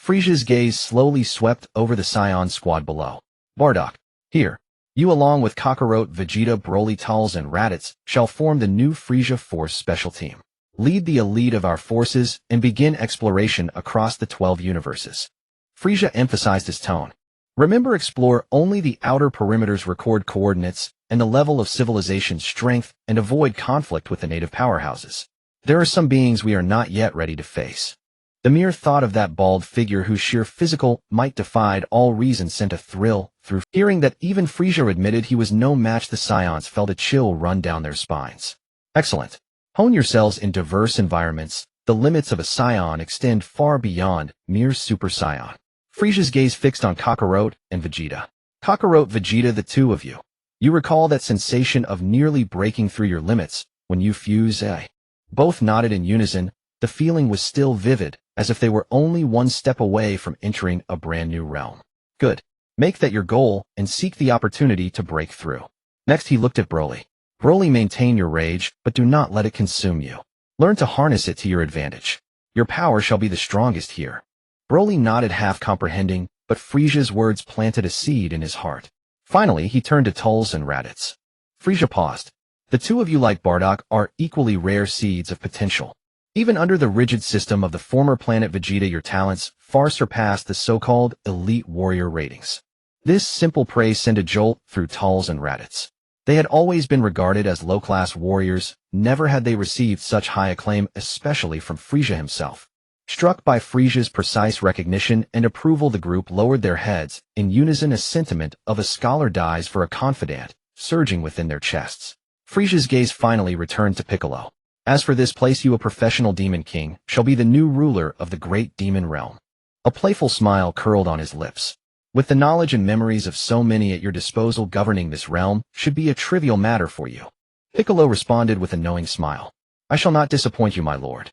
Frieza's gaze slowly swept over the Saiyan squad below. Bardock, here. You along with Goku, Vegeta, Broly, Talz, and Raditz shall form the new Frieza Force Special Team. Lead the elite of our forces and begin exploration across the 12 universes. Frieza emphasized his tone. Remember, explore only the outer perimeters, record coordinates and the level of civilization strength, and avoid conflict with the native powerhouses. There are some beings we are not yet ready to face. The mere thought of that bald figure whose sheer physical might defied all reason sent a thrill through. Hearing that even Frieza admitted he was no match, the Saiyans felt a chill run down their spines. Excellent. Hone yourselves in diverse environments. The limits of a Saiyan extend far beyond mere Super Saiyan. Frieza's gaze fixed on Goku and Vegeta. Goku, Vegeta, the two of you. You recall that sensation of nearly breaking through your limits when you fuse, eh? Both nodded in unison. The feeling was still vivid, as if they were only one step away from entering a brand new realm. Good. Make that your goal and seek the opportunity to break through. Next he looked at Broly. Broly, maintain your rage, but do not let it consume you. Learn to harness it to your advantage. Your power shall be the strongest here. Broly nodded, half comprehending, but Frieza's words planted a seed in his heart. Finally, he turned to Talz and Raditz. Frieza paused. The two of you, like Bardock, are equally rare seeds of potential. Even under the rigid system of the former planet Vegeta, your talents far surpass the so-called elite warrior ratings. This simple praise sent a jolt through Talz and Raditz. They had always been regarded as low-class warriors. Never had they received such high acclaim, especially from Frieza himself. Struck by Frieza's precise recognition and approval, the group lowered their heads, in unison, a sentiment of a scholar dies for a confidant, surging within their chests. Frieza's gaze finally returned to Piccolo. As for this place, you, a professional demon king, shall be the new ruler of the great demon realm. A playful smile curled on his lips. With the knowledge and memories of so many at your disposal, governing this realm should be a trivial matter for you. Piccolo responded with a knowing smile. I shall not disappoint you, my lord.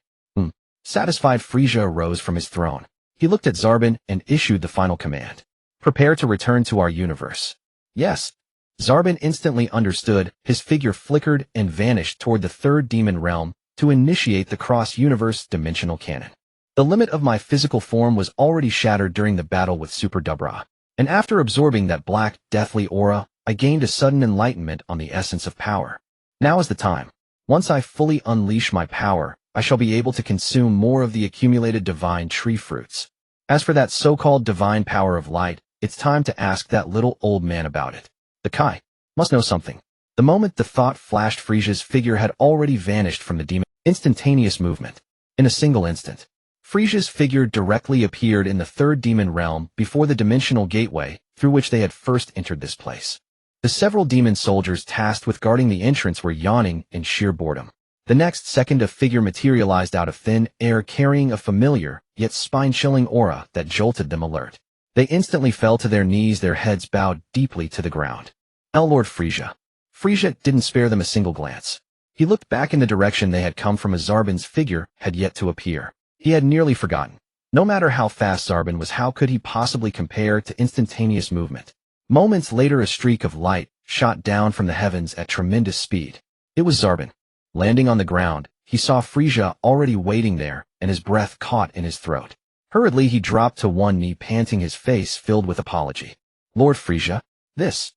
Satisfied, Frieza arose from his throne. He looked at Zarbon and issued the final command. Prepare to return to our universe. Yes. Zarbon instantly understood. His figure flickered and vanished toward the third demon realm to initiate the cross-universe dimensional canon. The limit of my physical form was already shattered during the battle with Super Dubra, and after absorbing that black, deathly aura, I gained a sudden enlightenment on the essence of power. Now is the time. Once I fully unleash my power, I shall be able to consume more of the accumulated divine tree fruits. As for that so-called divine power of light, it's time to ask that little old man about it. The Kai must know something. The moment the thought flashed, Frieza's figure had already vanished from the demon. Instantaneous movement. In a single instant, Frieza's figure directly appeared in the third demon realm before the dimensional gateway through which they had first entered this place. The several demon soldiers tasked with guarding the entrance were yawning in sheer boredom. The next second, a figure materialized out of thin air carrying a familiar, yet spine-chilling aura that jolted them alert. They instantly fell to their knees, their heads bowed deeply to the ground. Lord Frieza. Frieza didn't spare them a single glance. He looked back in the direction they had come from, as Zarbon's figure had yet to appear. He had nearly forgotten. No matter how fast Zarbon was, how could he possibly compare to instantaneous movement? Moments later, a streak of light shot down from the heavens at tremendous speed. It was Zarbon. Landing on the ground, he saw Frieza already waiting there, and his breath caught in his throat. Hurriedly, he dropped to one knee, panting, his face filled with apology. Lord Frieza, this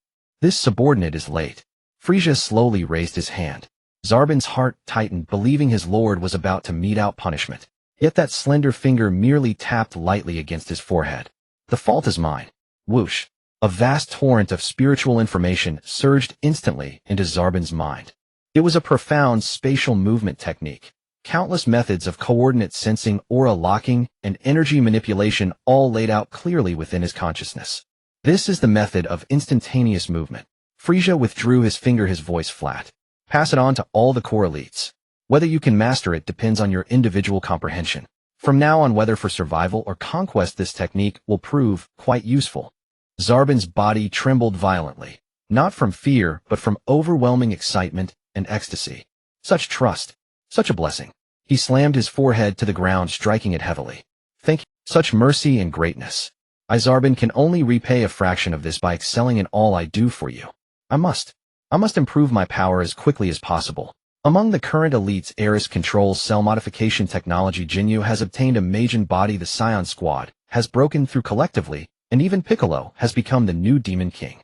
subordinate is late. Frieza slowly raised his hand. Zarbon's heart tightened, believing his lord was about to mete out punishment. Yet that slender finger merely tapped lightly against his forehead. The fault is mine. Whoosh. A vast torrent of spiritual information surged instantly into Zarbon's mind. It was a profound spatial movement technique. Countless methods of coordinate sensing, aura locking, and energy manipulation all laid out clearly within his consciousness. This is the method of instantaneous movement. Frieza withdrew his finger, his voice flat. Pass it on to all the core elites. Whether you can master it depends on your individual comprehension. From now on, whether for survival or conquest, this technique will prove quite useful. Zarbon's body trembled violently, not from fear but from overwhelming excitement and ecstasy. Such trust. Such a blessing. He slammed his forehead to the ground, striking it heavily. Thank you. Such mercy and greatness. Zarbin can only repay a fraction of this by excelling in all I do for you. I must improve my power as quickly as possible. Among the current elites, Eris controls cell modification technology. Jinyu has obtained a Majin body. The Saiyan squad has broken through collectively, and even Piccolo has become the new Demon King.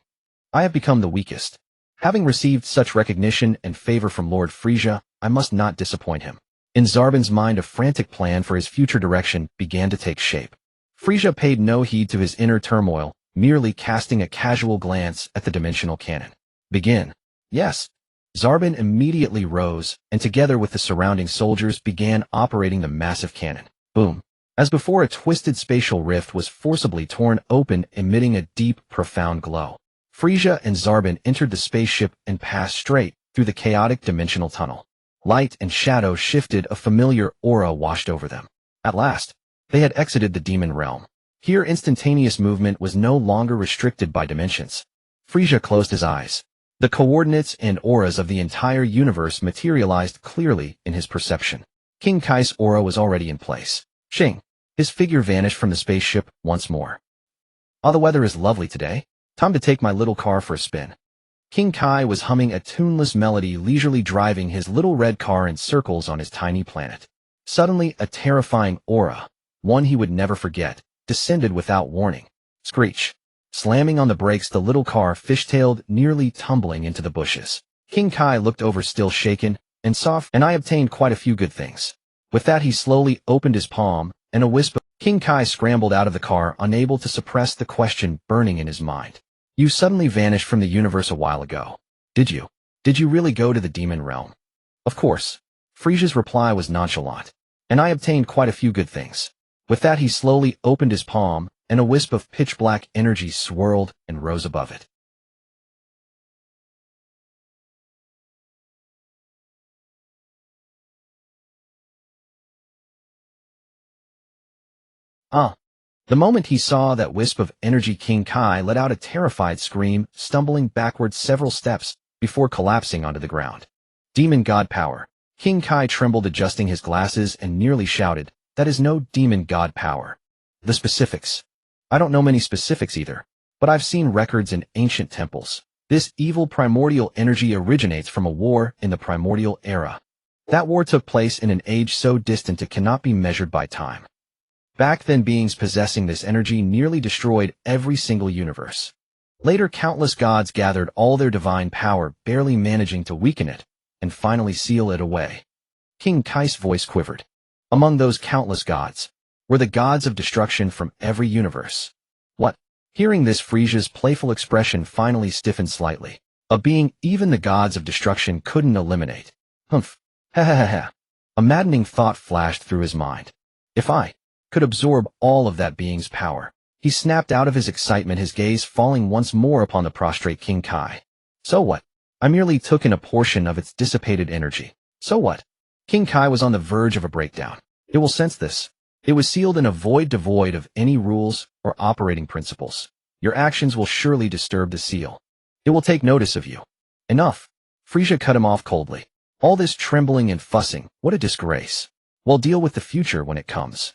I have become the weakest. Having received such recognition and favor from Lord Frieza, I must not disappoint him. In Zarbin's mind, a frantic plan for his future direction began to take shape. Frieza paid no heed to his inner turmoil, merely casting a casual glance at the dimensional cannon. Begin. Yes. Zarbin immediately rose, and together with the surrounding soldiers began operating the massive cannon. Boom. As before, a twisted spatial rift was forcibly torn open, emitting a deep, profound glow. Frieza and Zarbin entered the spaceship and passed straight through the chaotic dimensional tunnel. Light and shadow shifted, a familiar aura washed over them. At last, they had exited the demon realm. Here, instantaneous movement was no longer restricted by dimensions. Frieza closed his eyes. The coordinates and auras of the entire universe materialized clearly in his perception. King Kai's aura was already in place. Shing. His figure vanished from the spaceship once more. Ah, the weather is lovely today. Time to take my little car for a spin. King Kai was humming a tuneless melody, leisurely driving his little red car in circles on his tiny planet. Suddenly, a terrifying aura, one he would never forget, descended without warning. Screech. Slamming on the brakes, the little car fishtailed, nearly tumbling into the bushes. King Kai looked over, still shaken, and soft, and I obtained quite a few good things. With that, he slowly opened his palm, and a wisp of King Kai scrambled out of the car, unable to suppress the question burning in his mind. You suddenly vanished from the universe a while ago. Did you? Did you really go to the demon realm? Of course. Frieza's reply was nonchalant. And I obtained quite a few good things. With that, he slowly opened his palm, and a wisp of pitch-black energy swirled and rose above it. The moment he saw that wisp of energy, King Kai let out a terrified scream, stumbling backwards several steps before collapsing onto the ground. Demon God power. King Kai trembled, adjusting his glasses, and nearly shouted, "That is no demon god power." The specifics. I don't know many specifics either, but I've seen records in ancient temples. This evil primordial energy originates from a war in the primordial era. That war took place in an age so distant it cannot be measured by time. Back then, beings possessing this energy nearly destroyed every single universe. Later, countless gods gathered all their divine power, barely managing to weaken it, and finally seal it away. King Kai's voice quivered. Among those countless gods were the gods of destruction from every universe. What? Hearing this, Frieza's playful expression finally stiffened slightly. A being even the gods of destruction couldn't eliminate. Humph. Ha ha ha ha. A maddening thought flashed through his mind. If I could absorb all of that being's power. He snapped out of his excitement, his gaze falling once more upon the prostrate King Kai. So what? I merely took in a portion of its dissipated energy. So what? King Kai was on the verge of a breakdown. It will sense this. It was sealed in a void devoid of any rules or operating principles. Your actions will surely disturb the seal. It will take notice of you. Enough. Frieza cut him off coldly. All this trembling and fussing, what a disgrace. We'll deal with the future when it comes.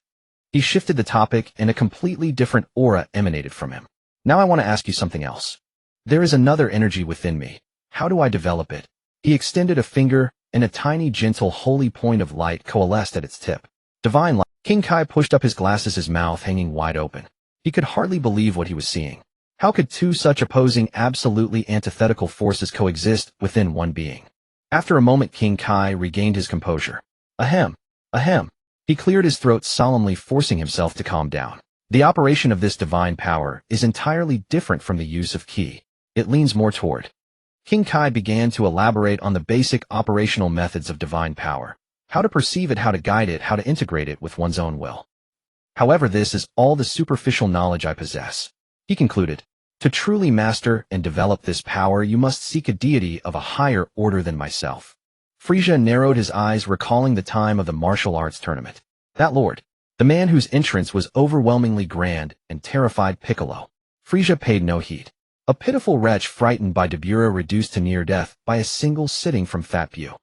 He shifted the topic, and a completely different aura emanated from him. Now I want to ask you something else. There is another energy within me. How do I develop it? He extended a finger, and a tiny, gentle, holy point of light coalesced at its tip. Divine light. King Kai pushed up his glasses, his mouth hanging wide open. He could hardly believe what he was seeing. How could two such opposing, absolutely antithetical forces coexist within one being? After a moment, King Kai regained his composure. Ahem. Ahem. He cleared his throat solemnly, forcing himself to calm down. The operation of this divine power is entirely different from the use of ki. It leans more toward. King Kai began to elaborate on the basic operational methods of divine power. How to perceive it, how to guide it, how to integrate it with one's own will. However, this is all the superficial knowledge I possess. He concluded. To truly master and develop this power, you must seek a deity of a higher order than myself. Frieza narrowed his eyes, recalling the time of the martial arts tournament. That lord, the man whose entrance was overwhelmingly grand and terrified Piccolo. Frieza paid no heed. A pitiful wretch frightened by Dabura reduced to near death by a single sitting from Fat View.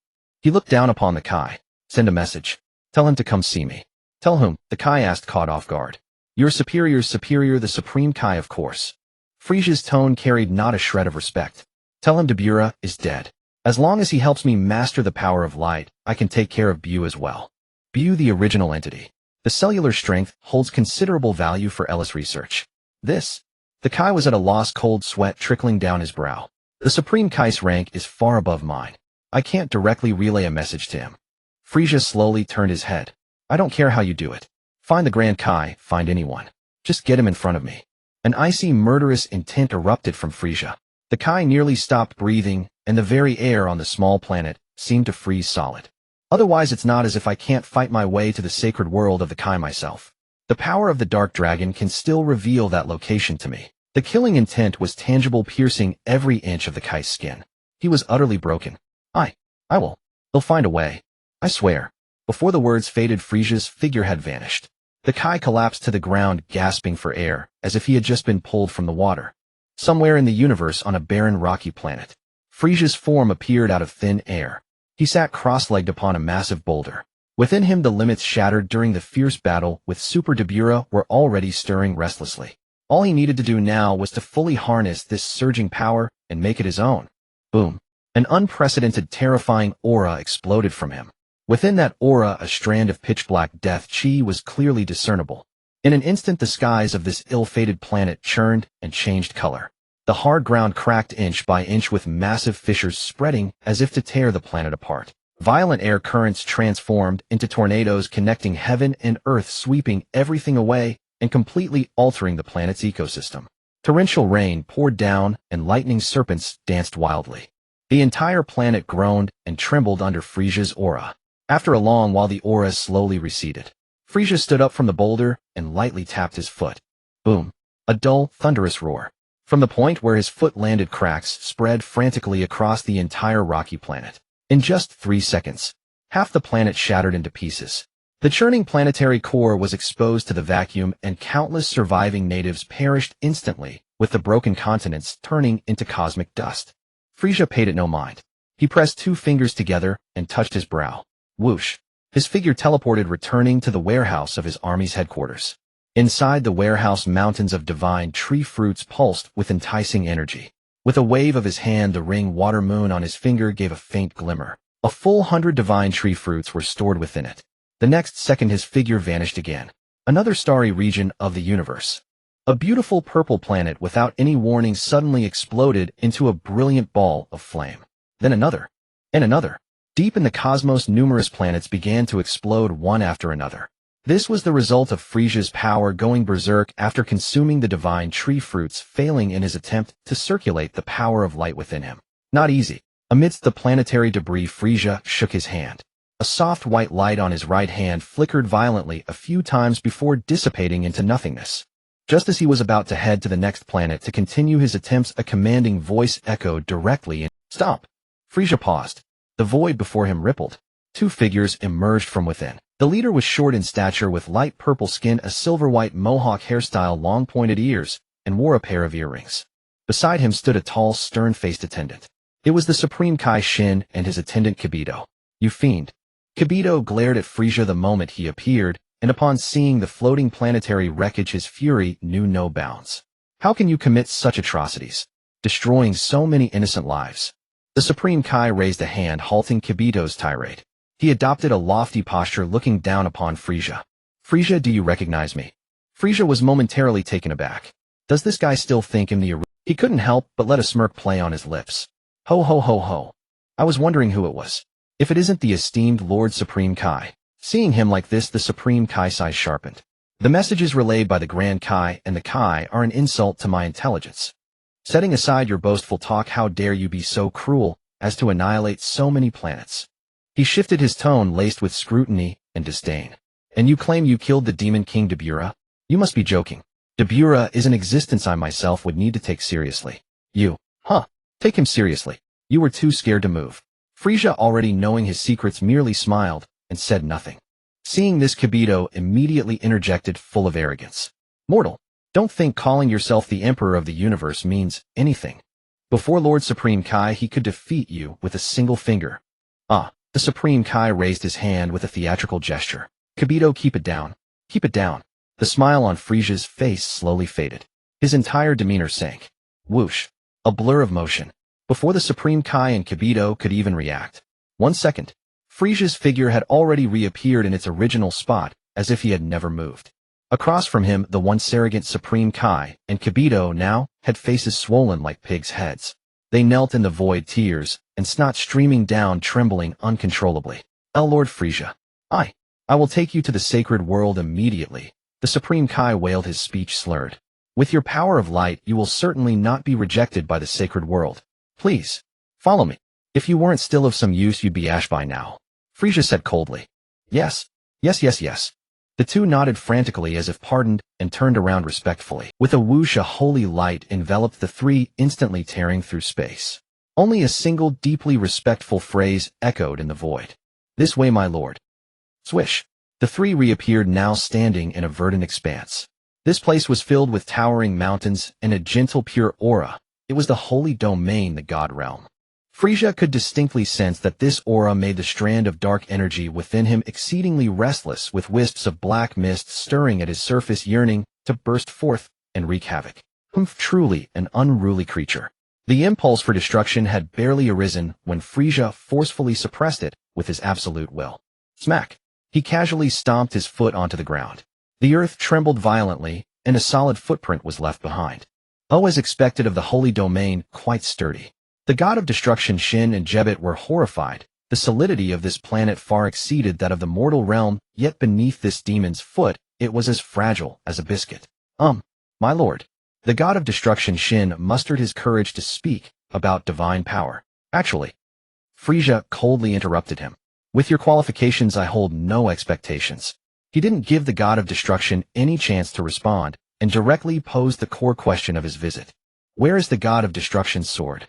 He looked down upon the Kai. Send a message. Tell him to come see me. Tell whom? The Kai asked, caught off guard. Your superior's superior, the Supreme Kai, of course. Frieza's tone carried not a shred of respect. Tell him Dabura is dead. As long as he helps me master the power of light, I can take care of Bu as well. Bu, the original entity. The cellular strength holds considerable value for Ellis research. This. The Kai was at a loss, cold sweat trickling down his brow. The Supreme Kai's rank is far above mine. I can't directly relay a message to him. Frieza slowly turned his head. I don't care how you do it. Find the Grand Kai, find anyone. Just get him in front of me. An icy, murderous intent erupted from Frieza. The Kai nearly stopped breathing, and the very air on the small planet seemed to freeze solid. Otherwise, it's not as if I can't fight my way to the sacred world of the Kai myself. The power of the Dark Dragon can still reveal that location to me. The killing intent was tangible, piercing every inch of the Kai's skin. He was utterly broken. I will. He'll find a way. I swear. Before the words faded, Frieza's figure had vanished. The Kai collapsed to the ground, gasping for air, as if he had just been pulled from the water. Somewhere in the universe, on a barren, rocky planet, Frieza's form appeared out of thin air. He sat cross-legged upon a massive boulder. Within him, the limits shattered during the fierce battle with Super Dabura were already stirring restlessly. All he needed to do now was to fully harness this surging power and make it his own. Boom. An unprecedented, terrifying aura exploded from him. Within that aura, a strand of pitch-black death chi was clearly discernible. In an instant, the skies of this ill-fated planet churned and changed color. The hard ground cracked inch by inch with massive fissures spreading as if to tear the planet apart. Violent air currents transformed into tornadoes connecting heaven and earth, sweeping everything away and completely altering the planet's ecosystem. Torrential rain poured down and lightning serpents danced wildly. The entire planet groaned and trembled under Frieza's aura. After a long while, the aura slowly receded. Frieza stood up from the boulder and lightly tapped his foot. Boom. A dull, thunderous roar. From the point where his foot landed, cracks spread frantically across the entire rocky planet. In just 3 seconds, half the planet shattered into pieces. The churning planetary core was exposed to the vacuum, and countless surviving natives perished instantly, with the broken continents turning into cosmic dust. Frieza paid it no mind. He pressed 2 fingers together and touched his brow. Whoosh. His figure teleported, returning to the warehouse of his army's headquarters. Inside the warehouse, mountains of divine tree fruits pulsed with enticing energy. With a wave of his hand, the ring water moon on his finger gave a faint glimmer. A full 100 divine tree fruits were stored within it. The next second, his figure vanished again. Another starry region of the universe. A beautiful purple planet without any warning suddenly exploded into a brilliant ball of flame. Then another. And another. Deep in the cosmos, numerous planets began to explode one after another. This was the result of Frieza's power going berserk after consuming the divine tree fruits, failing in his attempt to circulate the power of light within him. Not easy. Amidst the planetary debris, Frieza shook his hand. A soft white light on his right hand flickered violently a few times before dissipating into nothingness. Just as he was about to head to the next planet to continue his attempts, a commanding voice echoed directly in. Stop! Frieza paused. The void before him rippled. 2 figures emerged from within. The leader was short in stature with light purple skin, a silver-white mohawk hairstyle, long pointed ears, and wore a pair of earrings. Beside him stood a tall, stern-faced attendant. It was the Supreme Kai Shin and his attendant Kibito. You fiend! Kibito glared at Frieza the moment he appeared, and upon seeing the floating planetary wreckage, his fury knew no bounds. How can you commit such atrocities, destroying so many innocent lives? The Supreme Kai raised a hand, halting Kibito's tirade. He adopted a lofty posture, looking down upon Frieza. Frieza, do you recognize me? Frieza was momentarily taken aback. Does this guy still think him the original? He couldn't help but let a smirk play on his lips. Ho ho ho ho. I was wondering who it was. If it isn't the esteemed Lord Supreme Kai. Seeing him like this, the Supreme Kai's eyes sharpened. The messages relayed by the Grand Kai and the Kai are an insult to my intelligence. Setting aside your boastful talk, how dare you be so cruel as to annihilate so many planets? He shifted his tone, laced with scrutiny and disdain. And you claim you killed the Demon King Dabura? You must be joking. Dabura is an existence I myself would need to take seriously. You, take him seriously. You were too scared to move. Frieza, already knowing his secrets, merely smiled and said nothing. Seeing this, Kibito immediately interjected, full of arrogance. Mortal, Don't think calling yourself the Emperor of the Universe means anything. Before Lord Supreme Kai, he could defeat you with a single finger. Ah, the Supreme Kai raised his hand with a theatrical gesture. Kibito, keep it down. Keep it down. The smile on Frieza's face slowly faded. His entire demeanor sank. Whoosh. A blur of motion. Before the Supreme Kai and Kibito could even react. 1 second. Frieza's figure had already reappeared in its original spot, as if he had never moved. Across from him, the once arrogant Supreme Kai and Kibito now had faces swollen like pigs' heads. They knelt in the void, tears and snot streaming down, trembling uncontrollably. Lord Frieza. I will take you to the sacred world immediately. The Supreme Kai wailed, his speech slurred. With your power of light, you will certainly not be rejected by the sacred world. Please, follow me. If you weren't still of some use, you'd be ash by now. Frieza said coldly. Yes. The two nodded frantically as if pardoned and turned around respectfully. With a whoosh, a holy light enveloped the three, instantly tearing through space. Only a single deeply respectful phrase echoed in the void. This way, my lord. Swish. The three reappeared, now standing in a verdant expanse. This place was filled with towering mountains and a gentle, pure aura. It was the holy domain, the God realm. Frieza could distinctly sense that this aura made the strand of dark energy within him exceedingly restless, with wisps of black mist stirring at his surface, yearning to burst forth and wreak havoc. Truly an unruly creature. The impulse for destruction had barely arisen when Frieza forcefully suppressed it with his absolute will. Smack! He casually stomped his foot onto the ground. The earth trembled violently, and a solid footprint was left behind. As expected of the holy domain, quite sturdy. The god of destruction Shin and Jebet were horrified. The solidity of this planet far exceeded that of the mortal realm, yet beneath this demon's foot, it was as fragile as a biscuit. My lord. The god of destruction Shin mustered his courage to speak about divine power. Actually, Frieza coldly interrupted him. With your qualifications, I hold no expectations. He didn't give the god of destruction any chance to respond, and directly posed the core question of his visit. Where is the god of destruction's sword?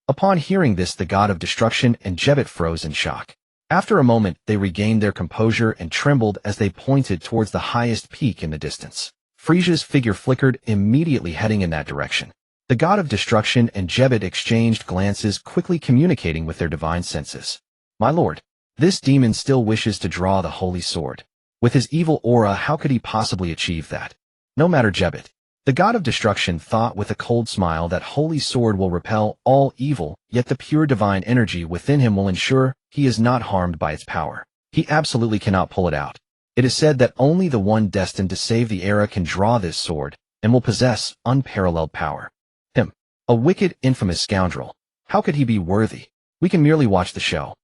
Upon hearing this, the god of destruction and Jebet froze in shock. After a moment, they regained their composure and trembled as they pointed towards the highest peak in the distance. Frieza's figure flickered, immediately heading in that direction. The god of destruction and Jebet exchanged glances, quickly communicating with their divine senses. My lord, this demon still wishes to draw the holy sword. With his evil aura, how could he possibly achieve that? No matter, Jebet. The god of destruction thought with a cold smile that holy sword will repel all evil, yet the pure divine energy within him will ensure he is not harmed by its power. He absolutely cannot pull it out. It is said that only the one destined to save the era can draw this sword, and will possess unparalleled power. Him. A wicked, infamous scoundrel. How could he be worthy? We can merely watch the show.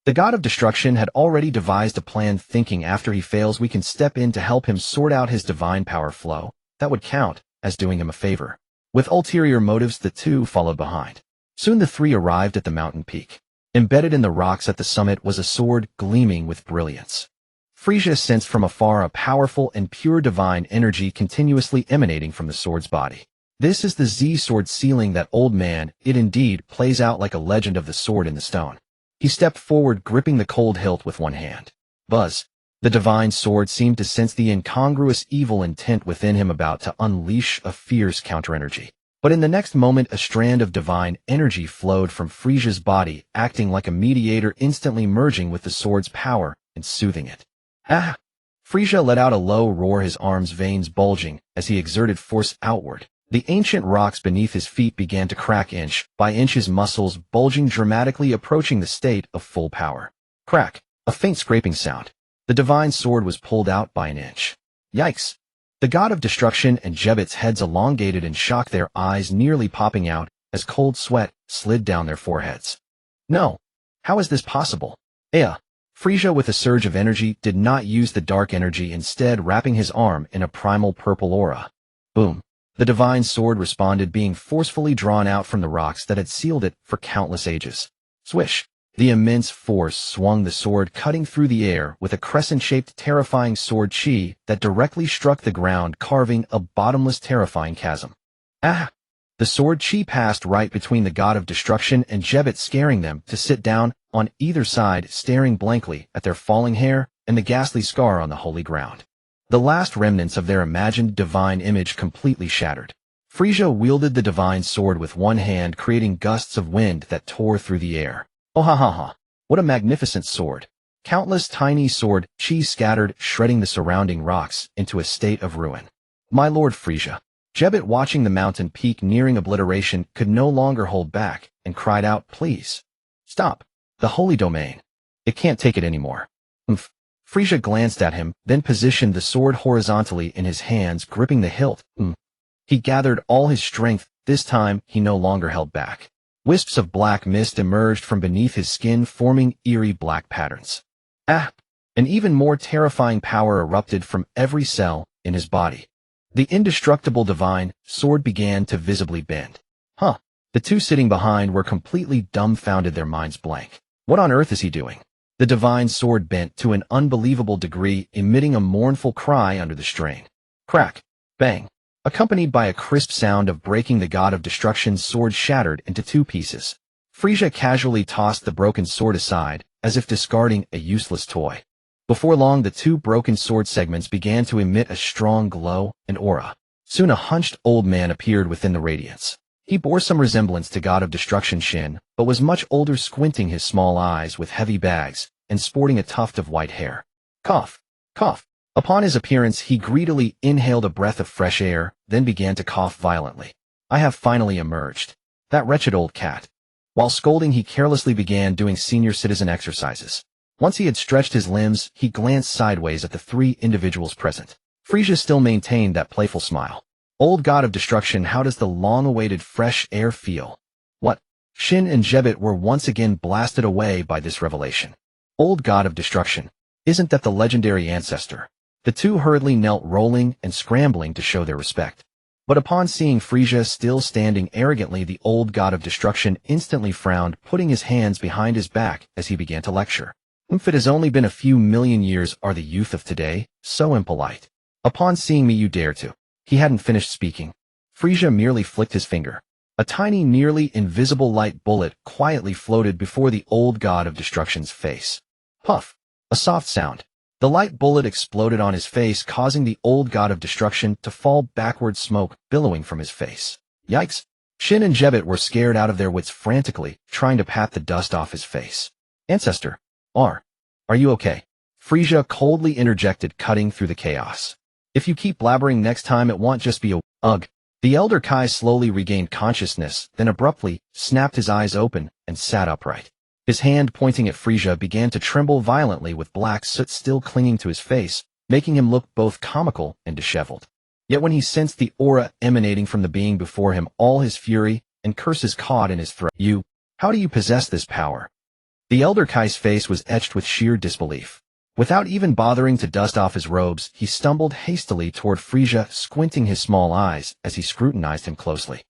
The god of destruction had already devised a plan, thinking after he fails we can step in to help him sort out his divine power flow. That would count as doing him a favor. With ulterior motives, the two followed behind. Soon the three arrived at the mountain peak. Embedded in the rocks at the summit was a sword gleaming with brilliance. Frieza sensed from afar a powerful and pure divine energy continuously emanating from the sword's body. This is the Z-sword sealing that old man. It indeed plays out like a legend of the sword in the stone. He stepped forward, gripping the cold hilt with one hand. Buzz. The divine sword seemed to sense the incongruous evil intent within him, about to unleash a fierce counter-energy. But in the next moment, a strand of divine energy flowed from Frieza's body, acting like a mediator, instantly merging with the sword's power and soothing it. Ah! Frieza let out a low roar, his arms' veins bulging as he exerted force outward. The ancient rocks beneath his feet began to crack inch by inch, his muscles bulging dramatically, approaching the state of full power. Crack! A faint scraping sound. The divine sword was pulled out by an inch. Yikes! The god of destruction and Jebet's heads elongated in shock, their eyes nearly popping out as cold sweat slid down their foreheads. No! How is this possible? Frieza, with a surge of energy, did not use the dark energy, instead wrapping his arm in a primal purple aura. Boom! The divine sword responded, being forcefully drawn out from the rocks that had sealed it for countless ages. Swish! The immense force swung the sword, cutting through the air with a crescent-shaped, terrifying sword chi that directly struck the ground, carving a bottomless, terrifying chasm. Ah! The sword chi passed right between the god of destruction and Jebet, scaring them to sit down on either side, staring blankly at their falling hair and the ghastly scar on the holy ground. the last remnants of their imagined divine image completely shattered. Frieza wielded the divine sword with one hand, creating gusts of wind that tore through the air. Oh ha ha ha! What a magnificent sword! Countless tiny sword chi scattered, shredding the surrounding rocks into a state of ruin. My lord Frieza. Jebbet, watching the mountain peak nearing obliteration, could no longer hold back and cried out, "Please! Stop! The holy domain! It can't take it anymore." Frieza glanced at him, then positioned the sword horizontally in his hands, gripping the hilt. He gathered all his strength. This time, he no longer held back. Wisps of black mist emerged from beneath his skin, forming eerie black patterns. An even more terrifying power erupted from every cell in his body. The indestructible divine sword began to visibly bend. The two sitting behind were completely dumbfounded, their minds blank. What on earth is he doing? The divine sword bent to an unbelievable degree, emitting a mournful cry under the strain. Crack! Bang! Accompanied by a crisp sound of breaking, the god of destruction's sword shattered into two pieces. Frieza casually tossed the broken sword aside, as if discarding a useless toy. Before long, the two broken sword segments began to emit a strong glow and aura. Soon a hunched old man appeared within the radiance. He bore some resemblance to God of Destruction Shin, but was much older, squinting his small eyes with heavy bags, and sporting a tuft of white hair. Cough! Cough! Upon his appearance, he greedily inhaled a breath of fresh air, then began to cough violently. I have finally emerged. That wretched old cat. While scolding, he carelessly began doing senior citizen exercises. Once he had stretched his limbs, he glanced sideways at the three individuals present. Frieza still maintained that playful smile. Old God of Destruction, how does the long-awaited fresh air feel? What? Shin and Jebbet were once again blasted away by this revelation. Old God of Destruction. Isn't that the legendary ancestor? The two hurriedly knelt, rolling and scrambling to show their respect. But upon seeing Frieza still standing arrogantly, the old God of Destruction instantly frowned, putting his hands behind his back as he began to lecture. If it has only been a few million years, are the youth of today so impolite? Upon seeing me, you dare to... He hadn't finished speaking. Frieza merely flicked his finger. A tiny, nearly invisible light bullet quietly floated before the old God of Destruction's face. Puff! A soft sound. The light bullet exploded on his face, causing the old God of Destruction to fall backward, smoke billowing from his face. Yikes! Shin and Jebbet were scared out of their wits, frantically trying to pat the dust off his face. Ancestor, are you okay? Frieza coldly interjected, cutting through the chaos. If you keep blabbering next time, it won't just be a ugh. The Elder Kai slowly regained consciousness, then abruptly snapped his eyes open and sat upright. His hand pointing at Frieza began to tremble violently, with black soot still clinging to his face, making him look both comical and disheveled. Yet when he sensed the aura emanating from the being before him, all his fury and curses caught in his throat. How do you possess this power? The Elder Kai's face was etched with sheer disbelief. Without even bothering to dust off his robes, he stumbled hastily toward Frieza, squinting his small eyes as he scrutinized him closely.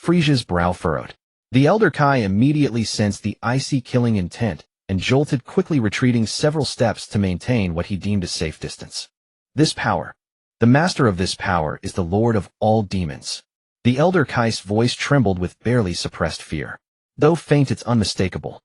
Frieza's brow furrowed. The Elder Kai immediately sensed the icy killing intent and jolted, quickly retreating several steps to maintain what he deemed a safe distance. This power. The master of this power is the Lord of all demons. The Elder Kai's voice trembled with barely suppressed fear. Though faint, it's unmistakable.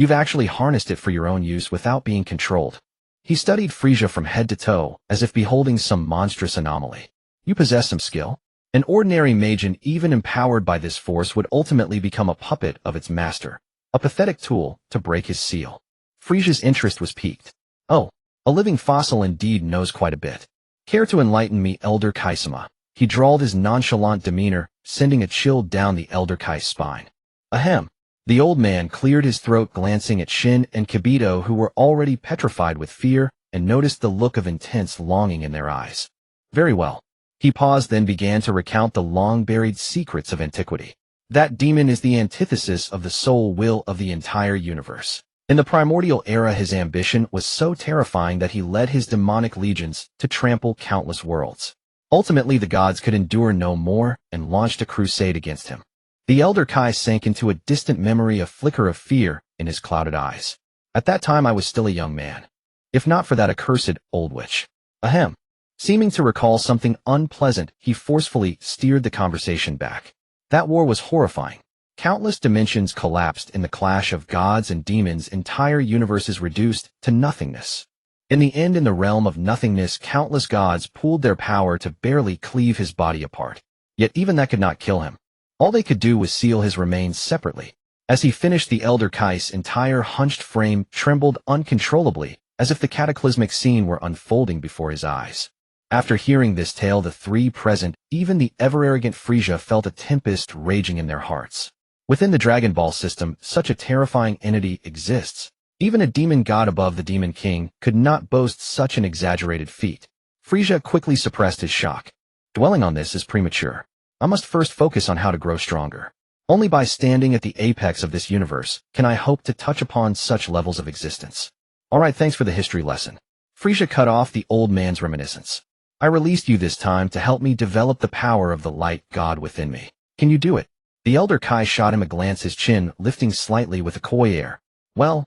You've actually harnessed it for your own use without being controlled. He studied Frieza from head to toe, as if beholding some monstrous anomaly. You possess some skill. An ordinary magen, even empowered by this force, would ultimately become a puppet of its master, a pathetic tool to break his seal. Frieza's interest was piqued. Oh, a living fossil indeed, knows quite a bit. Care to enlighten me, Elder Kai-sama? He drawled, his nonchalant demeanor sending a chill down the Elder Kai's spine. Ahem. The old man cleared his throat, glancing at Shin and Kibito, who were already petrified with fear, and noticed the look of intense longing in their eyes. Very well. He paused, then began to recount the long-buried secrets of antiquity. That demon is the antithesis of the sole will of the entire universe. In the primordial era, his ambition was so terrifying that he led his demonic legions to trample countless worlds. Ultimately, the gods could endure no more and launched a crusade against him. The Elder Kai sank into a distant memory, a flicker of fear in his clouded eyes. At that time, I was still a young man. If not for that accursed old witch. Ahem. Seeming to recall something unpleasant, he forcefully steered the conversation back. That war was horrifying. Countless dimensions collapsed in the clash of gods and demons, entire universes reduced to nothingness. In the end, in the realm of nothingness, countless gods pooled their power to barely cleave his body apart. Yet even that could not kill him. All they could do was seal his remains separately. As he finished, the Elder Kai's entire hunched frame trembled uncontrollably, as if the cataclysmic scene were unfolding before his eyes. After hearing this tale, the three present, even the ever-arrogant Frieza, felt a tempest raging in their hearts. Within the Dragon Ball system, such a terrifying entity exists. Even a demon god above the Demon King could not boast such an exaggerated feat. Frieza quickly suppressed his shock. Dwelling on this is premature. I must first focus on how to grow stronger. Only by standing at the apex of this universe can I hope to touch upon such levels of existence. Alright, thanks for the history lesson. Frieza cut off the old man's reminiscence. I released you this time to help me develop the power of the light god within me. Can you do it? The Elder Kai shot him a glance, his chin lifting slightly with a coy air. Well,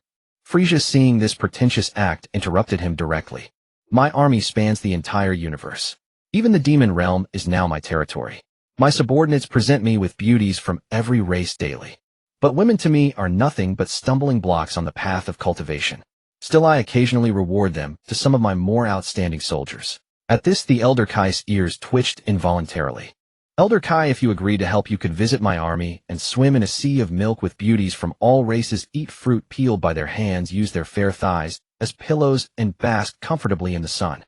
Frieza, seeing this pretentious act, interrupted him directly. My army spans the entire universe. Even the demon realm is now my territory. My subordinates present me with beauties from every race daily. But women to me are nothing but stumbling blocks on the path of cultivation. Still, I occasionally reward them to some of my more outstanding soldiers. At this, the Elder Kai's ears twitched involuntarily. Elder Kai, if you agree to help, you could visit my army and swim in a sea of milk with beauties from all races, eat fruit peeled by their hands, use their fair thighs as pillows, and bask comfortably in the sun.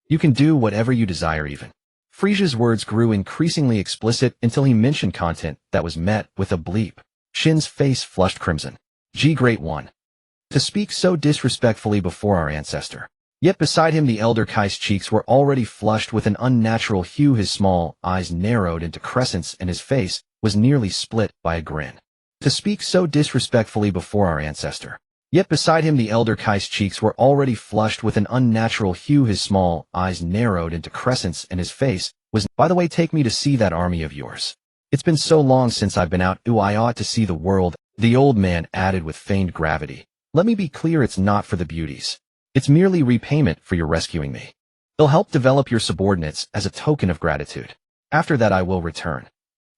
You can do whatever you desire even. Frieza's words grew increasingly explicit until he mentioned content that was met with a bleep. Shin's face flushed crimson. Great one. To speak so disrespectfully before our ancestor. Yet beside him, the Elder Kai's cheeks were already flushed with an unnatural hue, his small eyes narrowed into crescents, and his face was nearly split by a grin. To speak so disrespectfully before our ancestor. Yet beside him, the Elder Kai's cheeks were already flushed with an unnatural hue, his small eyes narrowed into crescents, and his face was, by the way, take me to see that army of yours. It's been so long since I've been out. Ooh, I ought to see the world, the old man added with feigned gravity. Let me be clear, it's not for the beauties. It's merely repayment for your rescuing me. It'll help develop your subordinates as a token of gratitude. After that I will return.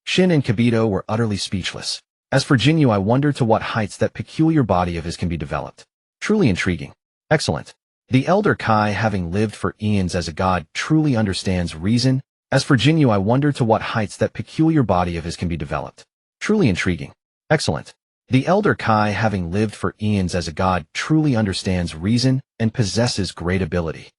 Shin and Kibito were utterly speechless. As for Jinyu, I wonder to what heights that peculiar body of his can be developed. Truly intriguing. Excellent. The Elder Kai, having lived for eons as a god, truly understands reason. As for Jinyu, I wonder to what heights that peculiar body of his can be developed. Truly intriguing. Excellent. The Elder Kai, having lived for eons as a god, truly understands reason and possesses great ability.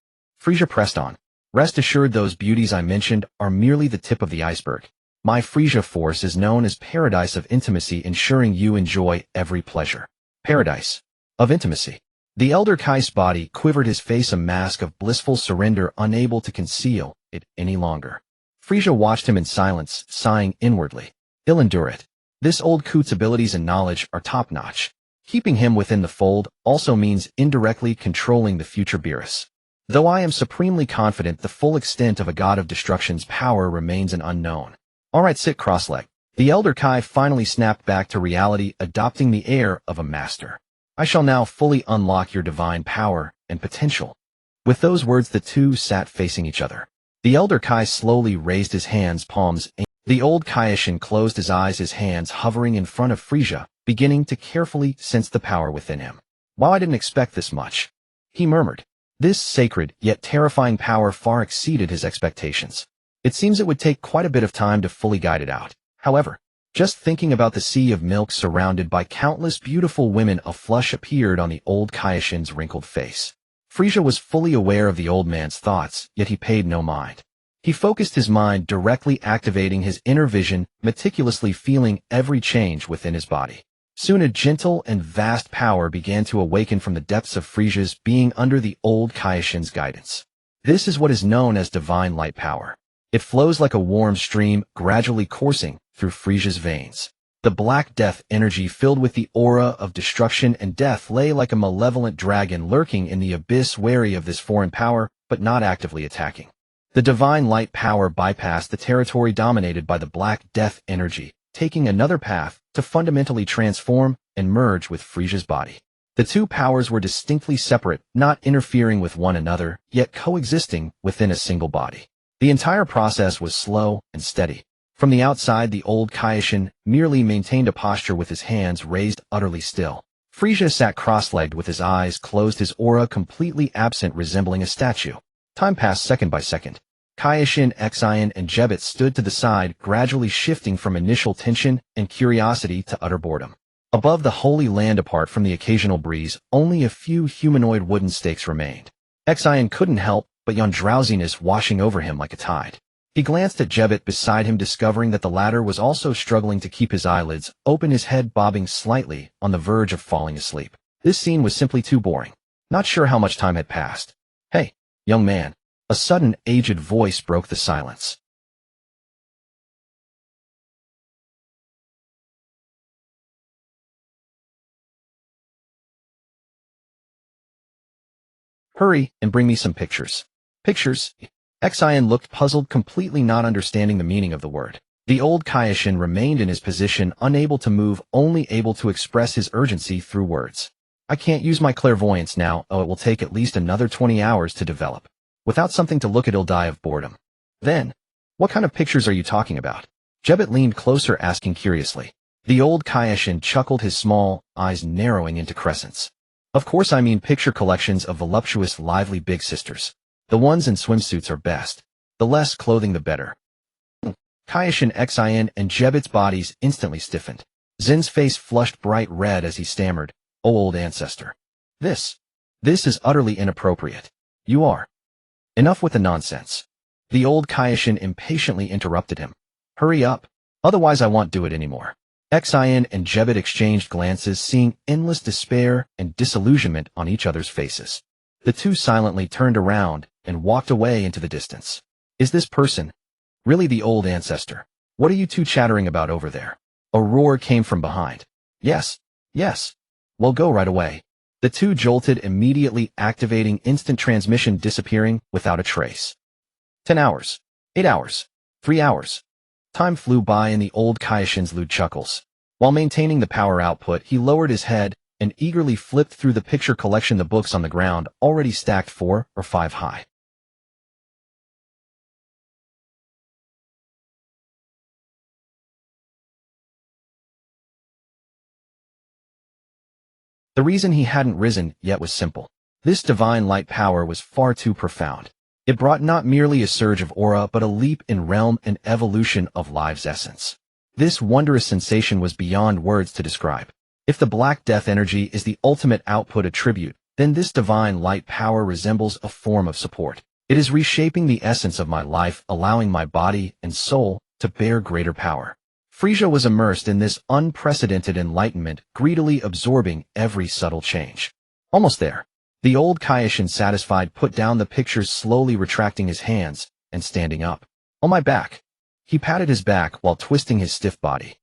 Frieza pressed on. Rest assured, those beauties I mentioned are merely the tip of the iceberg. My Frieza force is known as Paradise of Intimacy, ensuring you enjoy every pleasure. Paradise of Intimacy. The Elder Kai's body quivered, his face a mask of blissful surrender, unable to conceal it any longer. Frieza watched him in silence, sighing inwardly. He'll endure it. This old coot's abilities and knowledge are top-notch. Keeping him within the fold also means indirectly controlling the future Beerus. Though I am supremely confident the full extent of a god of destruction's power remains an unknown. Alright, sit cross-legged. The Elder Kai finally snapped back to reality, adopting the air of a master. I shall now fully unlock your divine power and potential. With those words, the two sat facing each other. The Elder Kai slowly raised his hands, palms. The old Kaioshin closed his eyes, his hands hovering in front of Frieza, beginning to carefully sense the power within him. Wow, I didn't expect this much, he murmured. This sacred yet terrifying power far exceeded his expectations. It seems it would take quite a bit of time to fully guide it out. However, just thinking about the sea of milk surrounded by countless beautiful women, a flush appeared on the old Kaioshin's wrinkled face. Frieza was fully aware of the old man's thoughts, yet he paid no mind. He focused his mind, directly activating his inner vision, meticulously feeling every change within his body. Soon a gentle and vast power began to awaken from the depths of Frieza's being under the old Kaioshin's guidance. This is what is known as divine light power. It flows like a warm stream, gradually coursing through Frieza's veins. The Black Death energy, filled with the aura of destruction and death, lay like a malevolent dragon lurking in the abyss, wary of this foreign power, but not actively attacking. The divine light power bypassed the territory dominated by the Black Death energy, taking another path to fundamentally transform and merge with Frieza's body. The two powers were distinctly separate, not interfering with one another, yet coexisting within a single body. The entire process was slow and steady. From the outside, the old Kaioshin merely maintained a posture with his hands raised, utterly still. Frieza sat cross-legged with his eyes closed, his aura completely absent, resembling a statue. Time passed second by second. Kaioshin, Xion, and Jebet stood to the side, gradually shifting from initial tension and curiosity to utter boredom. Above the Holy Land, apart from the occasional breeze, only a few humanoid wooden stakes remained. Xion couldn't help but yawn, drowsiness washing over him like a tide. He glanced at Jebet beside him, discovering that the latter was also struggling to keep his eyelids open, his head bobbing slightly, on the verge of falling asleep. This scene was simply too boring. Not sure how much time had passed. "Hey, young man." A sudden, aged voice broke the silence. "Hurry and bring me some pictures." "Pictures?" Xion looked puzzled, completely not understanding the meaning of the word. The old Kaioshin remained in his position, unable to move, only able to express his urgency through words. "I can't use my clairvoyance now. Oh, it will take at least another 20 hours to develop. Without something to look at, he'll die of boredom." "Then, what kind of pictures are you talking about?" Jebet leaned closer, asking curiously. The old Kaioshin chuckled, his small eyes narrowing into crescents. "Of course I mean picture collections of voluptuous, lively big sisters. The ones in swimsuits are best. The less clothing, the better." Kaioshin, Xion, and Jebet's bodies instantly stiffened. Zin's face flushed bright red as he stammered, "Oh, old ancestor. This is utterly inappropriate. You are." "Enough with the nonsense." The old Kaioshin impatiently interrupted him. "Hurry up, otherwise I won't do it anymore." Xion and Jebet exchanged glances, seeing endless despair and disillusionment on each other's faces. The two silently turned around and walked away into the distance. "Is this person really the old ancestor? What are you two chattering about over there?" A roar came from behind. Yes. Well, go right away." The two jolted, immediately activating instant transmission, disappearing without a trace. 10 hours. 8 hours. 3 hours. Time flew by in the old Kaioshin's lewd chuckles. While maintaining the power output, he lowered his head and eagerly flipped through the picture collection, the books on the ground, already stacked 4 or 5 high. The reason he hadn't risen yet was simple. This divine light power was far too profound. It brought not merely a surge of aura, but a leap in realm and evolution of life's essence. This wondrous sensation was beyond words to describe. If the Black Death energy is the ultimate output attribute, then this divine light power resembles a form of support. It is reshaping the essence of my life, allowing my body and soul to bear greater power. Frieza was immersed in this unprecedented enlightenment, greedily absorbing every subtle change. Almost there. The old Kaioshin, satisfied, put down the pictures, slowly retracting his hands and standing up. "On my back." He patted his back while twisting his stiff body.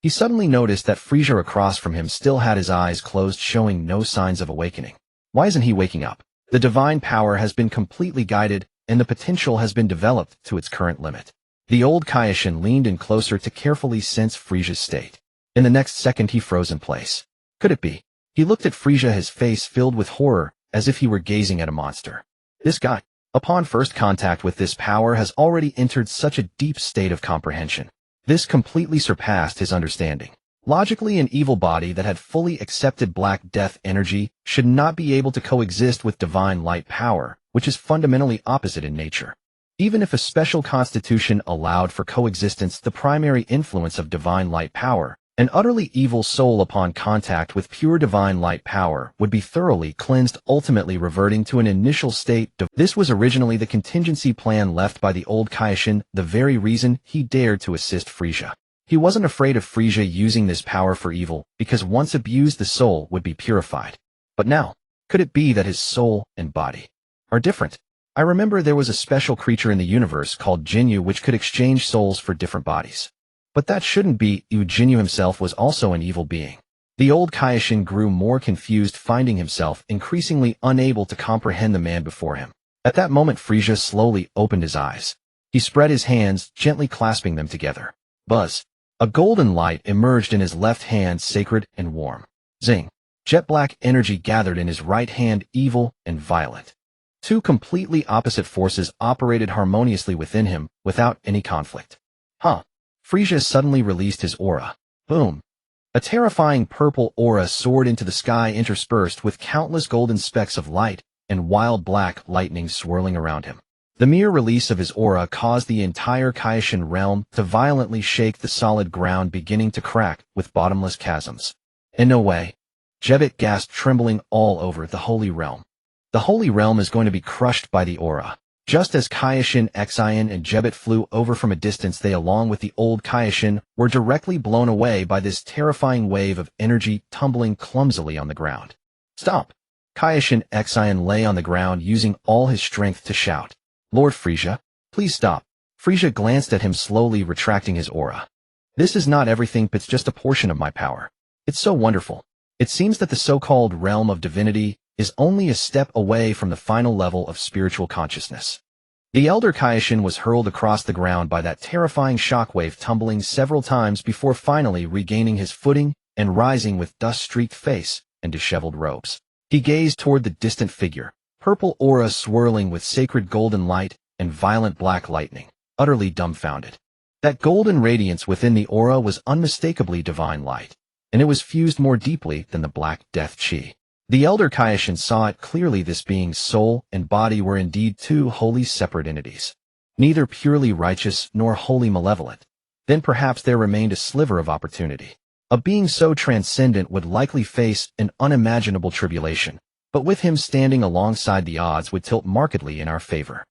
He suddenly noticed that Frieza across from him still had his eyes closed, showing no signs of awakening. Why isn't he waking up? The divine power has been completely guided, and the potential has been developed to its current limit. The old Kaioshin leaned in closer to carefully sense Frieza's state. In the next second, he froze in place. Could it be? He looked at Frieza, his face filled with horror, as if he were gazing at a monster. This guy, upon first contact with this power, has already entered such a deep state of comprehension. This completely surpassed his understanding. Logically, an evil body that had fully accepted Black Death energy should not be able to coexist with divine light power, which is fundamentally opposite in nature. Even if a special constitution allowed for coexistence, the primary influence of divine light power, an utterly evil soul upon contact with pure divine light power would be thoroughly cleansed, ultimately reverting to an initial state. This was originally the contingency plan left by the old Kaioshin, the very reason he dared to assist Frieza. He wasn't afraid of Frieza using this power for evil, because once abused, the soul would be purified. But now, could it be that his soul and body are different? I remember there was a special creature in the universe called Jinyu which could exchange souls for different bodies. But that shouldn't be. Jinyu himself was also an evil being. The old Kaioshin grew more confused, finding himself increasingly unable to comprehend the man before him. At that moment, Frieza slowly opened his eyes. He spread his hands, gently clasping them together. Buzz. A golden light emerged in his left hand, sacred and warm. Zing. Jet black energy gathered in his right hand, evil and violent. Two completely opposite forces operated harmoniously within him, without any conflict. Frieza suddenly released his aura. Boom. A terrifying purple aura soared into the sky interspersed with countless golden specks of light and wild black lightning swirling around him. The mere release of his aura caused the entire Kaioshin realm to violently shake, the solid ground beginning to crack with bottomless chasms. "In no way," Jebbit gasped, trembling all over the Holy Realm. "The Holy Realm is going to be crushed by the aura." Just as Kaioshin, Xion, and Jebbit flew over from a distance, they, along with the old Kaioshin, were directly blown away by this terrifying wave of energy, tumbling clumsily on the ground. "Stop!" Kaioshin Xion lay on the ground, using all his strength to shout, "Lord Frieza, please stop." Frieza glanced at him, slowly retracting his aura. "This is not everything, but it's just a portion of my power. It's so wonderful. It seems that the so-called realm of divinity is only a step away from the final level of spiritual consciousness." The elder Kaioshin was hurled across the ground by that terrifying shockwave, tumbling several times before finally regaining his footing and rising with dust-streaked face and disheveled robes. He gazed toward the distant figure, purple aura swirling with sacred golden light and violent black lightning, utterly dumbfounded. That golden radiance within the aura was unmistakably divine light, and it was fused more deeply than the black death chi. The elder Kaioshin saw it clearly. This being's soul and body were indeed two wholly separate entities, neither purely righteous nor wholly malevolent. Then perhaps there remained a sliver of opportunity. A being so transcendent would likely face an unimaginable tribulation, but with him standing alongside, the odds would tilt markedly in our favor.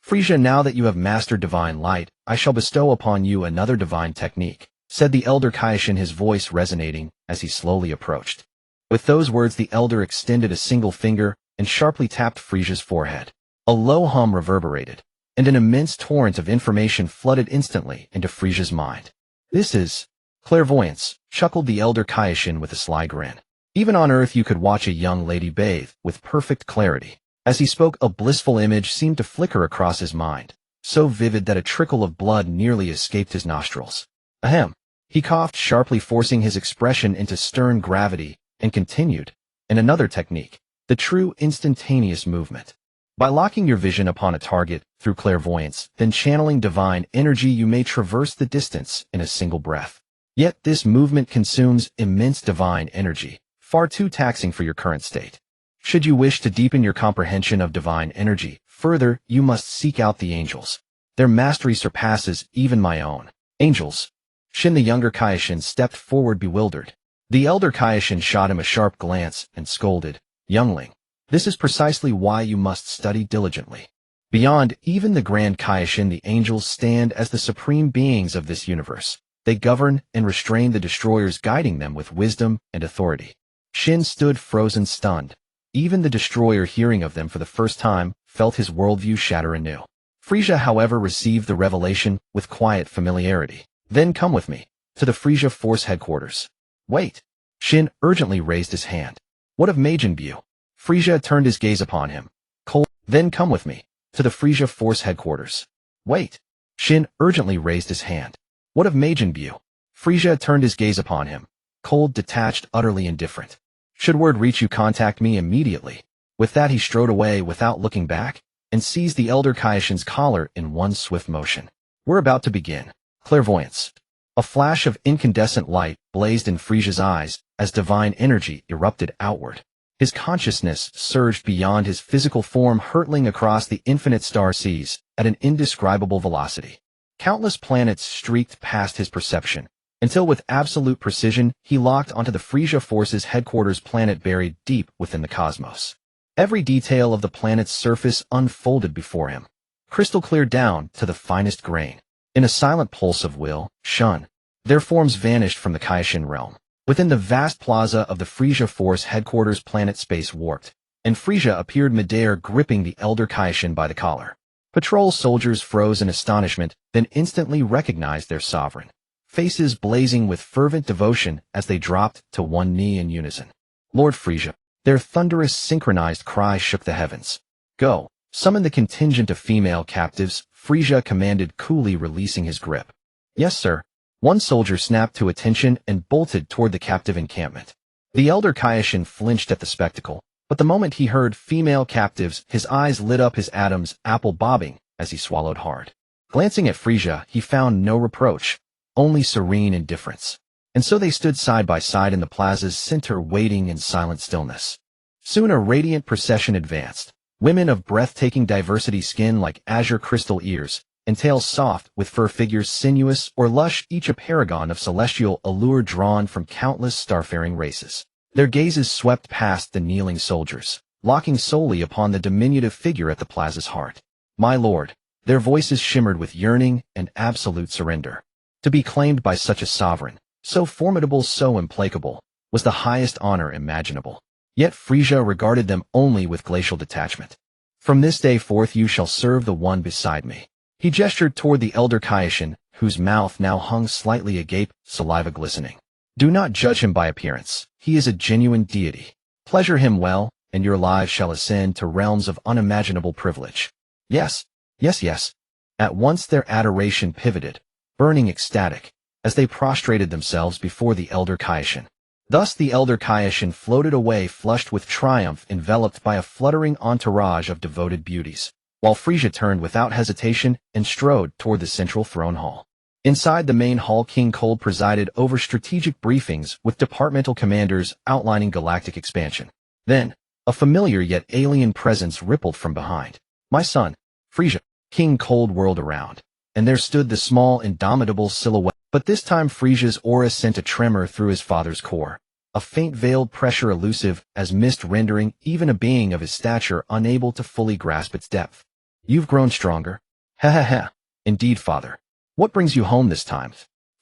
"Frieza, now that you have mastered divine light, I shall bestow upon you another divine technique," said the elder Kaioshin, his voice resonating as he slowly approached. With those words, the elder extended a single finger and sharply tapped Frieza's forehead. A low hum reverberated, and an immense torrent of information flooded instantly into Frieza's mind. "This is clairvoyance," chuckled the elder Kaioshin with a sly grin. "Even on Earth you could watch a young lady bathe with perfect clarity." As he spoke, a blissful image seemed to flicker across his mind, so vivid that a trickle of blood nearly escaped his nostrils. "Ahem." He coughed sharply, forcing his expression into stern gravity, and continued, "And another technique, the true instantaneous movement. By locking your vision upon a target through clairvoyance, then channeling divine energy, you may traverse the distance in a single breath. Yet this movement consumes immense divine energy, far too taxing for your current state. Should you wish to deepen your comprehension of divine energy further, you must seek out the angels. Their mastery surpasses even my own." "Angels?" Shin, the younger Kaioshin, stepped forward, bewildered. The elder Kaioshin shot him a sharp glance and scolded, "Youngling, this is precisely why you must study diligently. Beyond even the grand Kaioshin, the angels stand as the supreme beings of this universe. They govern and restrain the destroyers, guiding them with wisdom and authority." Shin stood frozen, stunned. Even the destroyer, hearing of them for the first time, felt his worldview shatter anew. Frieza, however, received the revelation with quiet familiarity. "Then come with me to the Frieza Force headquarters." "Wait." Shin urgently raised his hand. "What of Majin Buu?" Frieza turned his gaze upon him. "Cold." "Then come with me to the Frieza Force headquarters." "Wait." Shin urgently raised his hand. "What of Majin Buu?" Frieza turned his gaze upon him. Cold, detached, utterly indifferent. "Should word reach you, contact me immediately." With that, he strode away without looking back and seized the elder Kaioshin's collar in one swift motion. "We're about to begin." Clairvoyance. A flash of incandescent light blazed in Frieza's eyes as divine energy erupted outward. His consciousness surged beyond his physical form, hurtling across the infinite star seas at an indescribable velocity. Countless planets streaked past his perception, until with absolute precision he locked onto the Frieza Force's headquarters planet buried deep within the cosmos. Every detail of the planet's surface unfolded before him, crystal clear down to the finest grain. In a silent pulse of will, shun, their forms vanished from the Kaioshin realm. Within the vast plaza of the Frieza Force headquarters, planet space warped, and Frieza appeared midair, gripping the elder Kaioshin by the collar. Patrol soldiers froze in astonishment, then instantly recognized their sovereign, faces blazing with fervent devotion as they dropped to one knee in unison. "Lord Frieza." Their thunderous, synchronized cry shook the heavens. "Go, summon the contingent of female captives," Frieza commanded, coolly releasing his grip. "Yes, sir." One soldier snapped to attention and bolted toward the captive encampment. The elder Kaioshin flinched at the spectacle, but the moment he heard female captives, his eyes lit up, his Adam's apple bobbing as he swallowed hard. Glancing at Frieza, he found no reproach, only serene indifference. And so they stood side by side in the plaza's center, waiting in silent stillness. Soon a radiant procession advanced. Women of breathtaking diversity, skin like azure crystal, ears and tails soft, with fur, figures sinuous or lush, each a paragon of celestial allure drawn from countless starfaring races. Their gazes swept past the kneeling soldiers, locking solely upon the diminutive figure at the plaza's heart. My lord, their voices shimmered with yearning and absolute surrender. To be claimed by such a sovereign, so formidable, so implacable, was the highest honor imaginable. Yet Frieza regarded them only with glacial detachment. From this day forth you shall serve the one beside me. He gestured toward the elder Kaioshin, whose mouth now hung slightly agape, saliva glistening. Do not judge him by appearance. He is a genuine deity. Pleasure him well, and your lives shall ascend to realms of unimaginable privilege. Yes, yes, yes. At once their adoration pivoted, burning ecstatic, as they prostrated themselves before the elder Kaioshin. Thus the elder Kaioshin floated away, flushed with triumph, enveloped by a fluttering entourage of devoted beauties, while Frieza turned without hesitation and strode toward the central throne hall. Inside the main hall, King Cold presided over strategic briefings with departmental commanders outlining galactic expansion. Then, a familiar yet alien presence rippled from behind. My son, Frieza. King Cold whirled around, and there stood the small, indomitable silhouette. But this time Frieza's aura sent a tremor through his father's core, a faint veiled pressure elusive as mist, rendering even a being of his stature unable to fully grasp its depth. You've grown stronger. Ha ha ha. Indeed, father. What brings you home this time?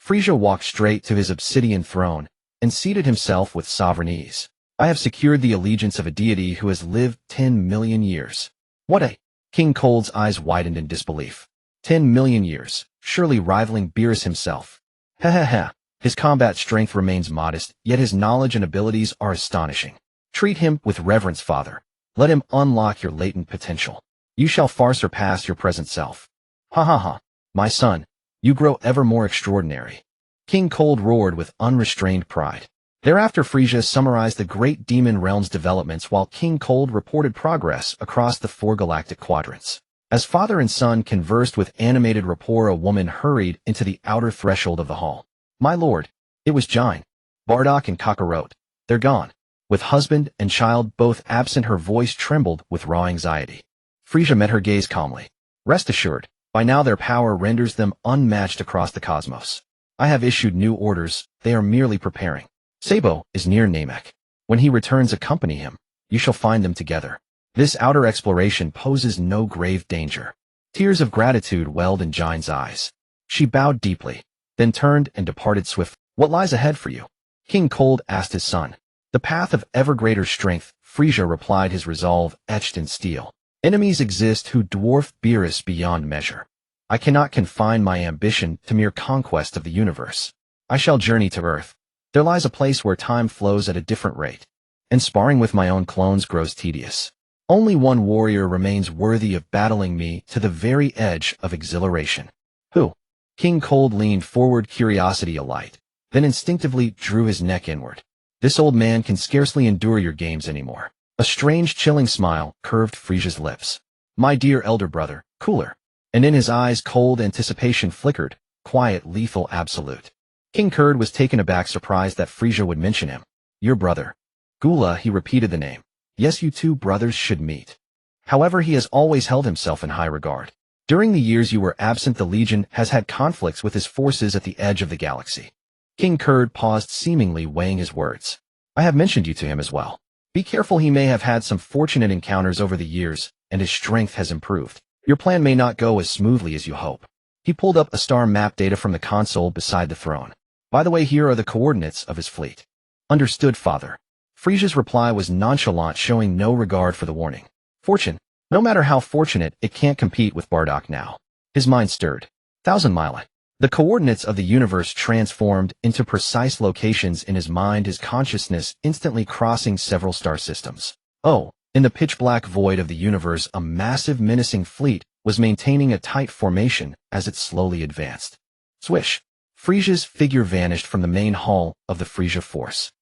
Frieza walked straight to his obsidian throne and seated himself with sovereign ease. I have secured the allegiance of a deity who has lived 10 million years. What a... King Cold's eyes widened in disbelief. 10 million years, surely rivaling Beerus himself. Ha ha ha. His combat strength remains modest, yet his knowledge and abilities are astonishing. Treat him with reverence, father. Let him unlock your latent potential. You shall far surpass your present self. Ha ha ha. My son, you grow ever more extraordinary. King Cold roared with unrestrained pride. Thereafter Frieza summarized the great demon realm's developments while King Cold reported progress across the 4 galactic quadrants. As father and son conversed with animated rapport, a woman hurried into the outer threshold of the hall. My lord, it was Jine, Bardock and Kakarot. They're gone. With husband and child both absent, her voice trembled with raw anxiety. Frieza met her gaze calmly. Rest assured, by now their power renders them unmatched across the cosmos. I have issued new orders, they are merely preparing. Sabo is near Namek. When he returns, accompany him. You shall find them together. This outer exploration poses no grave danger. Tears of gratitude welled in Jine's eyes. She bowed deeply, then turned and departed swiftly. What lies ahead for you? King Cold asked his son. The path of ever greater strength, Frieza replied, his resolve etched in steel. Enemies exist who dwarf Beerus beyond measure. I cannot confine my ambition to mere conquest of the universe. I shall journey to Earth. There lies a place where time flows at a different rate, and sparring with my own clones grows tedious. Only one warrior remains worthy of battling me to the very edge of exhilaration. Who? King Cold leaned forward, curiosity alight, then instinctively drew his neck inward. This old man can scarcely endure your games anymore. A strange, chilling smile curved Frieza's lips. My dear elder brother, cooler. And in his eyes cold anticipation flickered, quiet, lethal, absolute. King Kurd was taken aback, surprised that Frieza would mention him. Your brother. Gula, he repeated the name. Yes, you two brothers should meet. However, he has always held himself in high regard. During the years you were absent, the Legion has had conflicts with his forces at the edge of the galaxy. King Kurd paused, seemingly weighing his words. I have mentioned you to him as well. Be careful, he may have had some fortunate encounters over the years, and his strength has improved. Your plan may not go as smoothly as you hope. He pulled up a star map data from the console beside the throne. By the way, here are the coordinates of his fleet. Understood, father. Frieza's reply was nonchalant, showing no regard for the warning. Fortune. No matter how fortunate, it can't compete with Bardock now. His mind stirred. 1,000 Mile. The coordinates of the universe transformed into precise locations in his mind, his consciousness instantly crossing several star systems. Oh, in the pitch-black void of the universe, a massive, menacing fleet was maintaining a tight formation as it slowly advanced. Swish! Frieza's figure vanished from the main hall of the Frieza force.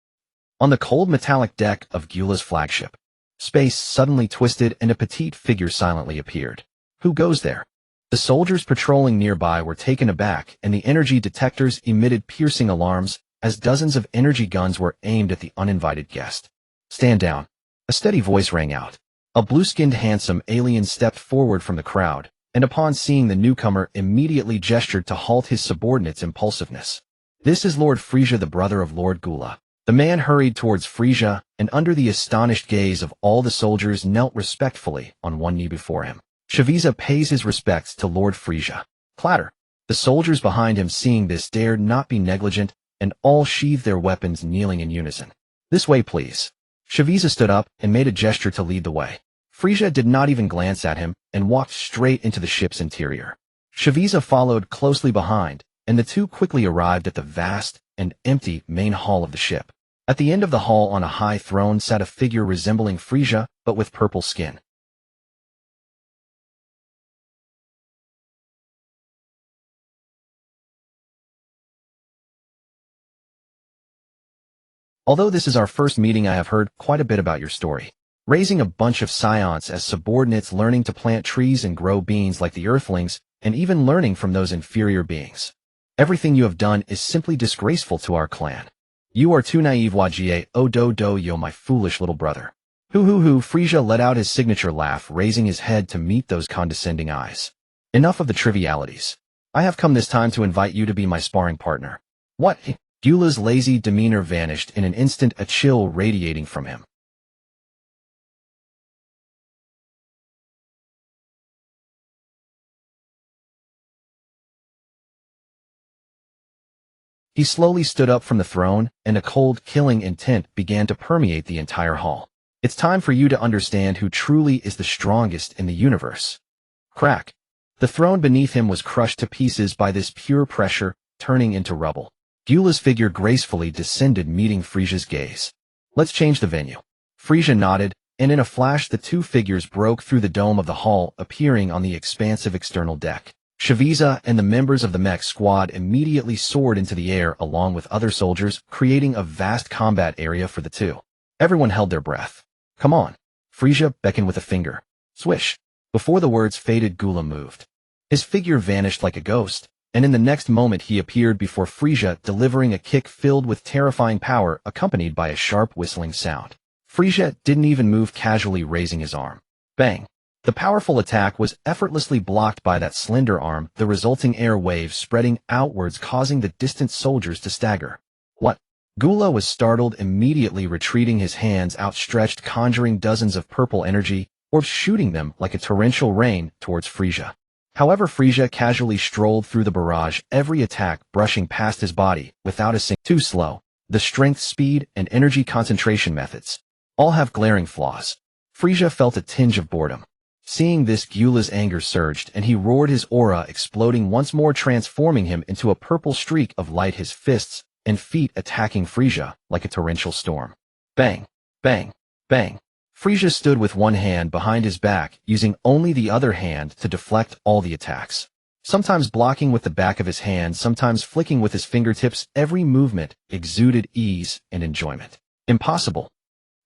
On the cold metallic deck of Gyula's flagship, space suddenly twisted and a petite figure silently appeared. Who goes there? The soldiers patrolling nearby were taken aback, and the energy detectors emitted piercing alarms as dozens of energy guns were aimed at the uninvited guest. Stand down. A steady voice rang out. A blue-skinned handsome alien stepped forward from the crowd, and upon seeing the newcomer immediately gestured to halt his subordinate's impulsiveness. This is Lord Frieza, the brother of Lord Gula. The man hurried towards Frieza, and under the astonished gaze of all the soldiers knelt respectfully on one knee before him. Frieza pays his respects to Lord Frieza. Clatter. The soldiers behind him, seeing this, dared not be negligent, and all sheathed their weapons, kneeling in unison. This way, please. Frieza stood up and made a gesture to lead the way. Frieza did not even glance at him and walked straight into the ship's interior. Frieza followed closely behind, and the two quickly arrived at the vast and empty main hall of the ship. At the end of the hall on a high throne sat a figure resembling Frieza, but with purple skin. Although this is our first meeting, I have heard quite a bit about your story. Raising a bunch of Saiyans as subordinates, learning to plant trees and grow beans like the Earthlings, and even learning from those inferior beings. Everything you have done is simply disgraceful to our clan. You are too naive, Wajie. Oh do yo, my foolish little brother. Hoo. Frieza let out his signature laugh, raising his head to meet those condescending eyes. Enough of the trivialities. I have come this time to invite you to be my sparring partner. What? Gyula's lazy demeanor vanished in an instant, a chill radiating from him. He slowly stood up from the throne, and a cold, killing intent began to permeate the entire hall. It's time for you to understand who truly is the strongest in the universe. Crack. The throne beneath him was crushed to pieces by this pure pressure, turning into rubble. Gyula's figure gracefully descended, meeting Frieza's gaze. Let's change the venue. Frieza nodded, and in a flash the two figures broke through the dome of the hall, appearing on the expansive external deck. Frieza and the members of the mech squad immediately soared into the air along with other soldiers, creating a vast combat area for the two. Everyone held their breath. Come on. Frieza beckoned with a finger. Swish. Before the words faded, Gula moved. His figure vanished like a ghost, and in the next moment he appeared before Frieza, delivering a kick filled with terrifying power, accompanied by a sharp whistling sound. Frieza didn't even move, casually raising his arm. Bang! The powerful attack was effortlessly blocked by that slender arm, the resulting air waves spreading outwards, causing the distant soldiers to stagger. What? Gula was startled, immediately retreating, his hands outstretched, conjuring dozens of purple energy, or shooting them like a torrential rain towards Frieza. However, Frieza casually strolled through the barrage, every attack brushing past his body without a single. Too slow. The strength, speed, and energy concentration methods all have glaring flaws. Frieza felt a tinge of boredom. Seeing this, Gyula's anger surged, and he roared, his aura exploding once more, transforming him into a purple streak of light, his fists and feet attacking Frieza like a torrential storm. Bang! Bang! Bang! Frieza stood with one hand behind his back, using only the other hand to deflect all the attacks. Sometimes blocking with the back of his hand, sometimes flicking with his fingertips, every movement exuded ease and enjoyment. Impossible.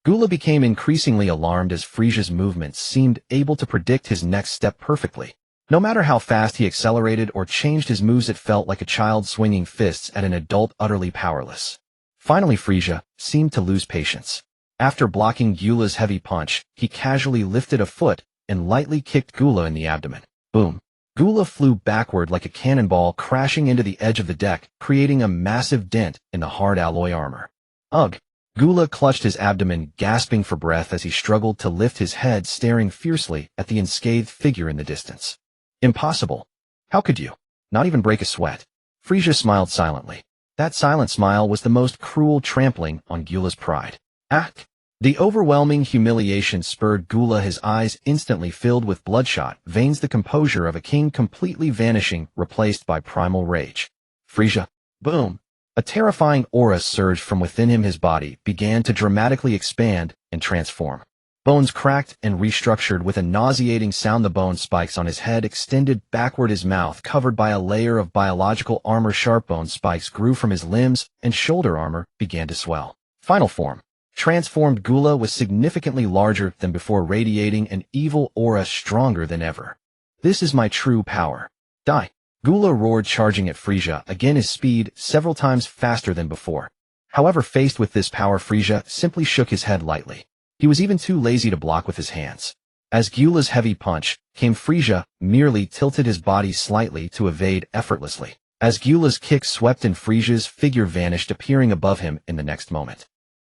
Gula became increasingly alarmed as Frieza's movements seemed able to predict his next step perfectly. No matter how fast he accelerated or changed his moves, it felt like a child swinging fists at an adult, utterly powerless. Finally, Frieza seemed to lose patience. After blocking Gula's heavy punch, he casually lifted a foot and lightly kicked Gula in the abdomen. Boom. Gula flew backward like a cannonball, crashing into the edge of the deck, creating a massive dent in the hard alloy armor. Ugh. Gula clutched his abdomen, gasping for breath as he struggled to lift his head, staring fiercely at the unscathed figure in the distance. Impossible. How could you? Not even break a sweat. Frieza smiled silently. That silent smile was the most cruel trampling on Gula's pride. Ah! The overwhelming humiliation spurred Gula, his eyes instantly filled with bloodshot veins, the composure of a king completely vanishing, replaced by primal rage. Frieza. Boom. A terrifying aura surged from within him, his body began to dramatically expand and transform. Bones cracked and restructured with a nauseating sound. The bone spikes on his head extended backward, his mouth covered by a layer of biological armor. Sharp bone spikes grew from his limbs, and shoulder armor began to swell. Final form. Transformed Gula was significantly larger than before, radiating an evil aura stronger than ever. This is my true power. Die. Gula roared, charging at Frieza, again his speed several times faster than before. However, faced with this power, Frieza simply shook his head lightly. He was even too lazy to block with his hands. As Gula's heavy punch came, Frieza merely tilted his body slightly to evade effortlessly. As Gula's kick swept in, Frieza's figure vanished, appearing above him in the next moment.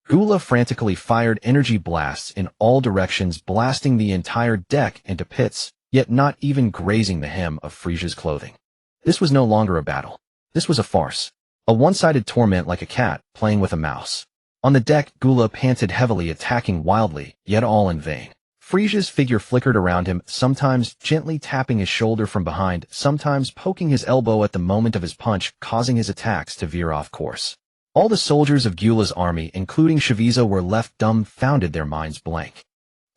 Gula frantically fired energy blasts in all directions, blasting the entire deck into pits, yet not even grazing the hem of Frieza's clothing. This was no longer a battle. This was a farce. A one-sided torment, like a cat playing with a mouse. On the deck, Gula panted heavily, attacking wildly, yet all in vain. Frieza's figure flickered around him, sometimes gently tapping his shoulder from behind, sometimes poking his elbow at the moment of his punch, causing his attacks to veer off course. All the soldiers of Gula's army, including Frieza, were left dumbfounded, their minds blank.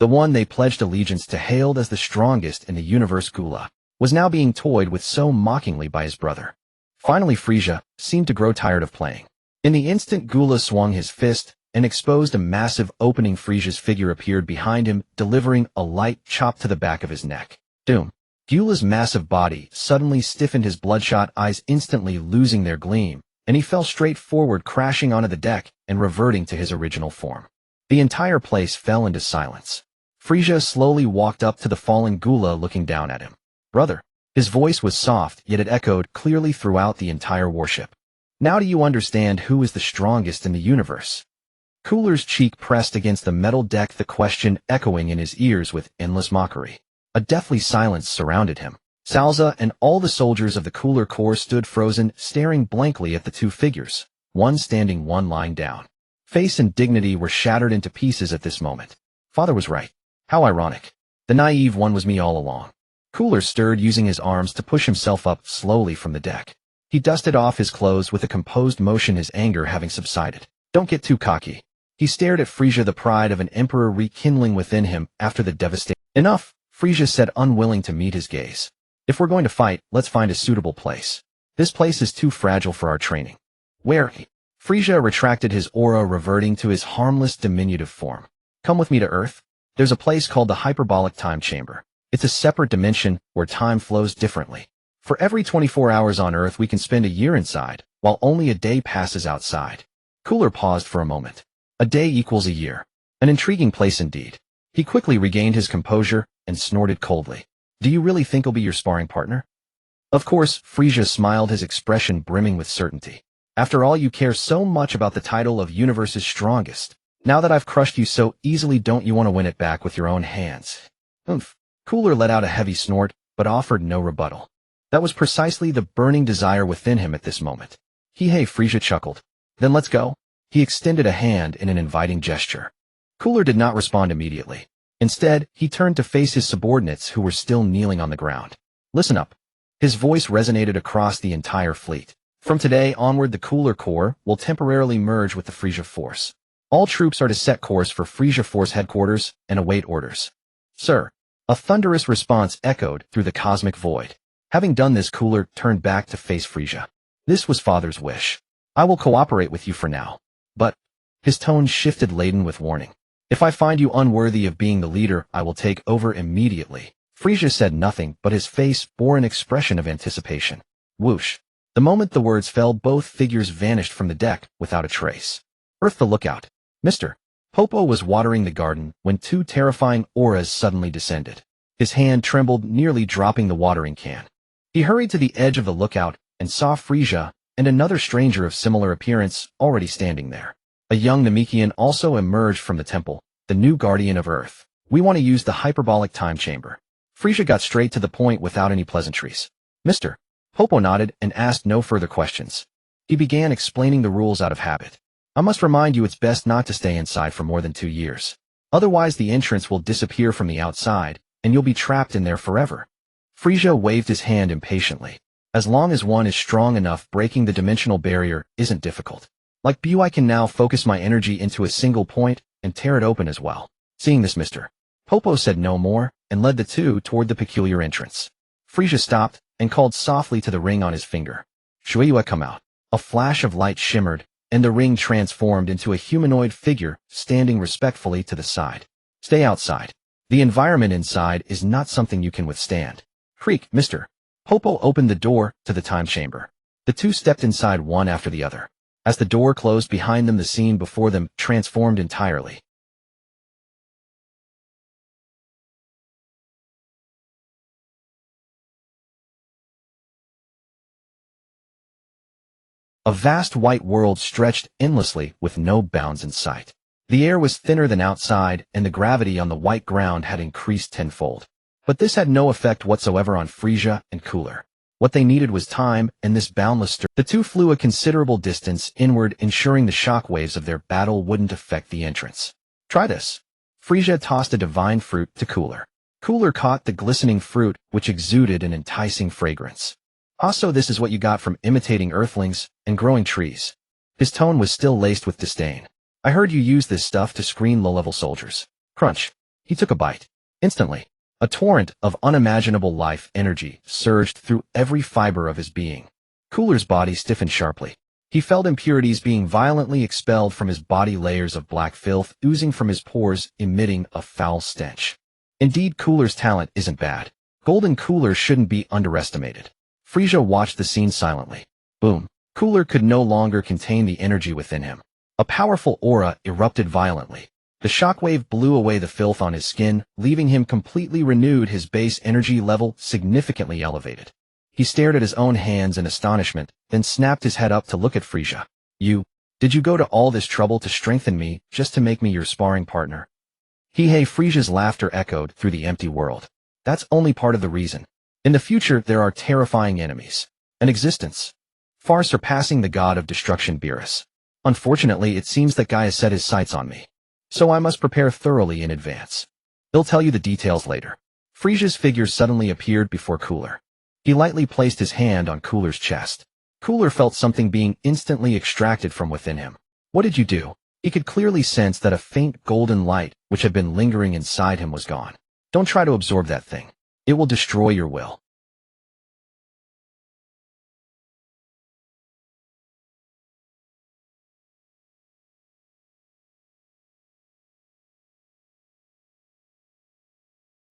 The one they pledged allegiance to, hailed as the strongest in the universe, Gula, was now being toyed with so mockingly by his brother. Finally, Frieza seemed to grow tired of playing. In the instant Gula swung his fist and exposed a massive opening, Frieza's figure appeared behind him, delivering a light chop to the back of his neck. Doom. Gula's massive body suddenly stiffened, his bloodshot eyes instantly losing their gleam, and he fell straight forward, crashing onto the deck and reverting to his original form. The entire place fell into silence. Frieza slowly walked up to the fallen Gula, looking down at him. Brother. His voice was soft, yet it echoed clearly throughout the entire warship. Now do you understand who is the strongest in the universe? Cooler's cheek pressed against the metal deck, the question echoing in his ears with endless mockery. A deathly silence surrounded him. Salza and all the soldiers of the Cooler Corps stood frozen, staring blankly at the two figures, one standing, one lying down. Face and dignity were shattered into pieces at this moment. Father was right. How ironic. The naive one was me all along. Cooler stirred, using his arms to push himself up slowly from the deck. He dusted off his clothes with a composed motion, his anger having subsided. Don't get too cocky. He stared at Frieza, the pride of an emperor rekindling within him after the devastation. Enough, Frieza said, unwilling to meet his gaze. If we're going to fight, let's find a suitable place. This place is too fragile for our training. Where? Frieza retracted his aura, reverting to his harmless diminutive form. Come with me to Earth. There's a place called the hyperbolic time chamber. It's a separate dimension where time flows differently. For every 24 hours on Earth, we can spend a year inside, while only a day passes outside. Cooler paused for a moment. A day equals a year. An intriguing place indeed. He quickly regained his composure and snorted coldly. Do you really think I'll be your sparring partner? Of course, Frieza smiled, his expression brimming with certainty. After all, you care so much about the title of universe's strongest. Now that I've crushed you so easily, don't you want to win it back with your own hands? Oomph. Cooler let out a heavy snort, but offered no rebuttal. That was precisely the burning desire within him at this moment. Hey, Frieza chuckled. Then let's go. He extended a hand in an inviting gesture. Cooler did not respond immediately. Instead, he turned to face his subordinates, who were still kneeling on the ground. Listen up. His voice resonated across the entire fleet. From today onward, the Cooler Corps will temporarily merge with the Frieza Force. All troops are to set course for Frieza Force headquarters and await orders. Sir. A thunderous response echoed through the cosmic void. Having done this, Cooler turned back to face Frieza. This was Father's wish. I will cooperate with you for now. But, his tone shifted, laden with warning. If I find you unworthy of being the leader, I will take over immediately. Frieza said nothing, but his face bore an expression of anticipation. Whoosh. The moment the words fell, both figures vanished from the deck without a trace. Earth, the lookout. Mr. Popo was watering the garden when two terrifying auras suddenly descended. His hand trembled, nearly dropping the watering can. He hurried to the edge of the lookout and saw Frieza and another stranger of similar appearance already standing there. A young Namekian also emerged from the temple, the new guardian of Earth. We want to use the hyperbolic time chamber. Frieza got straight to the point without any pleasantries. Mr. Popo nodded and asked no further questions. He began explaining the rules out of habit. I must remind you, it's best not to stay inside for more than 2 years. Otherwise, the entrance will disappear from the outside, and you'll be trapped in there forever. Frieza waved his hand impatiently. As long as one is strong enough, breaking the dimensional barrier isn't difficult. Like Bu, I can now focus my energy into a single point and tear it open as well. Seeing this, Mr. Popo said no more and led the two toward the peculiar entrance. Frieza stopped and called softly to the ring on his finger. Shueyue, come out. A flash of light shimmered, and the ring transformed into a humanoid figure standing respectfully to the side. Stay outside. The environment inside is not something you can withstand. Creak, Mr. Popo opened the door to the time chamber. The two stepped inside one after the other. As the door closed behind them, the scene before them transformed entirely. A vast white world stretched endlessly with no bounds in sight. The air was thinner than outside, and the gravity on the white ground had increased tenfold. But this had no effect whatsoever on Frieza and Cooler. What they needed was time, and this boundless stir. The two flew a considerable distance inward, ensuring the shockwaves of their battle wouldn't affect the entrance. Try this. Frieza tossed a divine fruit to Cooler. Cooler caught the glistening fruit, which exuded an enticing fragrance. Also, this is what you got from imitating earthlings and growing trees. His tone was still laced with disdain. I heard you use this stuff to screen low-level soldiers. Crunch. He took a bite. Instantly, a torrent of unimaginable life energy surged through every fiber of his being. Cooler's body stiffened sharply. He felt impurities being violently expelled from his body, layers of black filth oozing from his pores, emitting a foul stench. Indeed, Cooler's talent isn't bad. Golden Cooler shouldn't be underestimated. Frieza watched the scene silently. Boom. Cooler could no longer contain the energy within him. A powerful aura erupted violently. The shockwave blew away the filth on his skin, leaving him completely renewed, his base energy level significantly elevated. He stared at his own hands in astonishment, then snapped his head up to look at Frieza. Did you go to all this trouble to strengthen me, just to make me your sparring partner? Frieza's laughter echoed through the empty world. That's only part of the reason. In the future, there are terrifying enemies. An existence far surpassing the god of destruction, Beerus. Unfortunately, it seems that guy has set his sights on me. So I must prepare thoroughly in advance. He'll tell you the details later. Frieza's figure suddenly appeared before Cooler. He lightly placed his hand on Cooler's chest. Cooler felt something being instantly extracted from within him. What did you do? He could clearly sense that a faint golden light, which had been lingering inside him, was gone. Don't try to absorb that thing. It will destroy your will.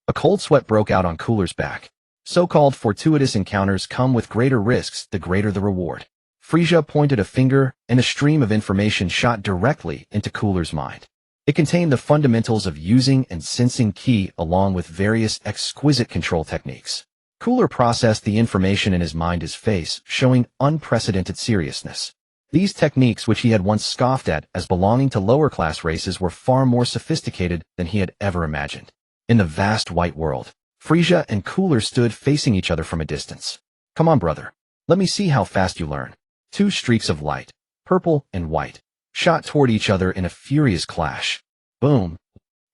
A cold sweat broke out on Cooler's back. So-called fortuitous encounters come with greater risks, the greater the reward. Frieza pointed a finger, and a stream of information shot directly into Cooler's mind. It contained the fundamentals of using and sensing ki along with various exquisite control techniques. Cooler processed the information in his mind, his face showing unprecedented seriousness. These techniques, which he had once scoffed at as belonging to lower-class races, were far more sophisticated than he had ever imagined. In the vast white world, Frieza and Cooler stood facing each other from a distance. Come on, brother. Let me see how fast you learn. Two streaks of light, purple and white, shot toward each other in a furious clash. Boom.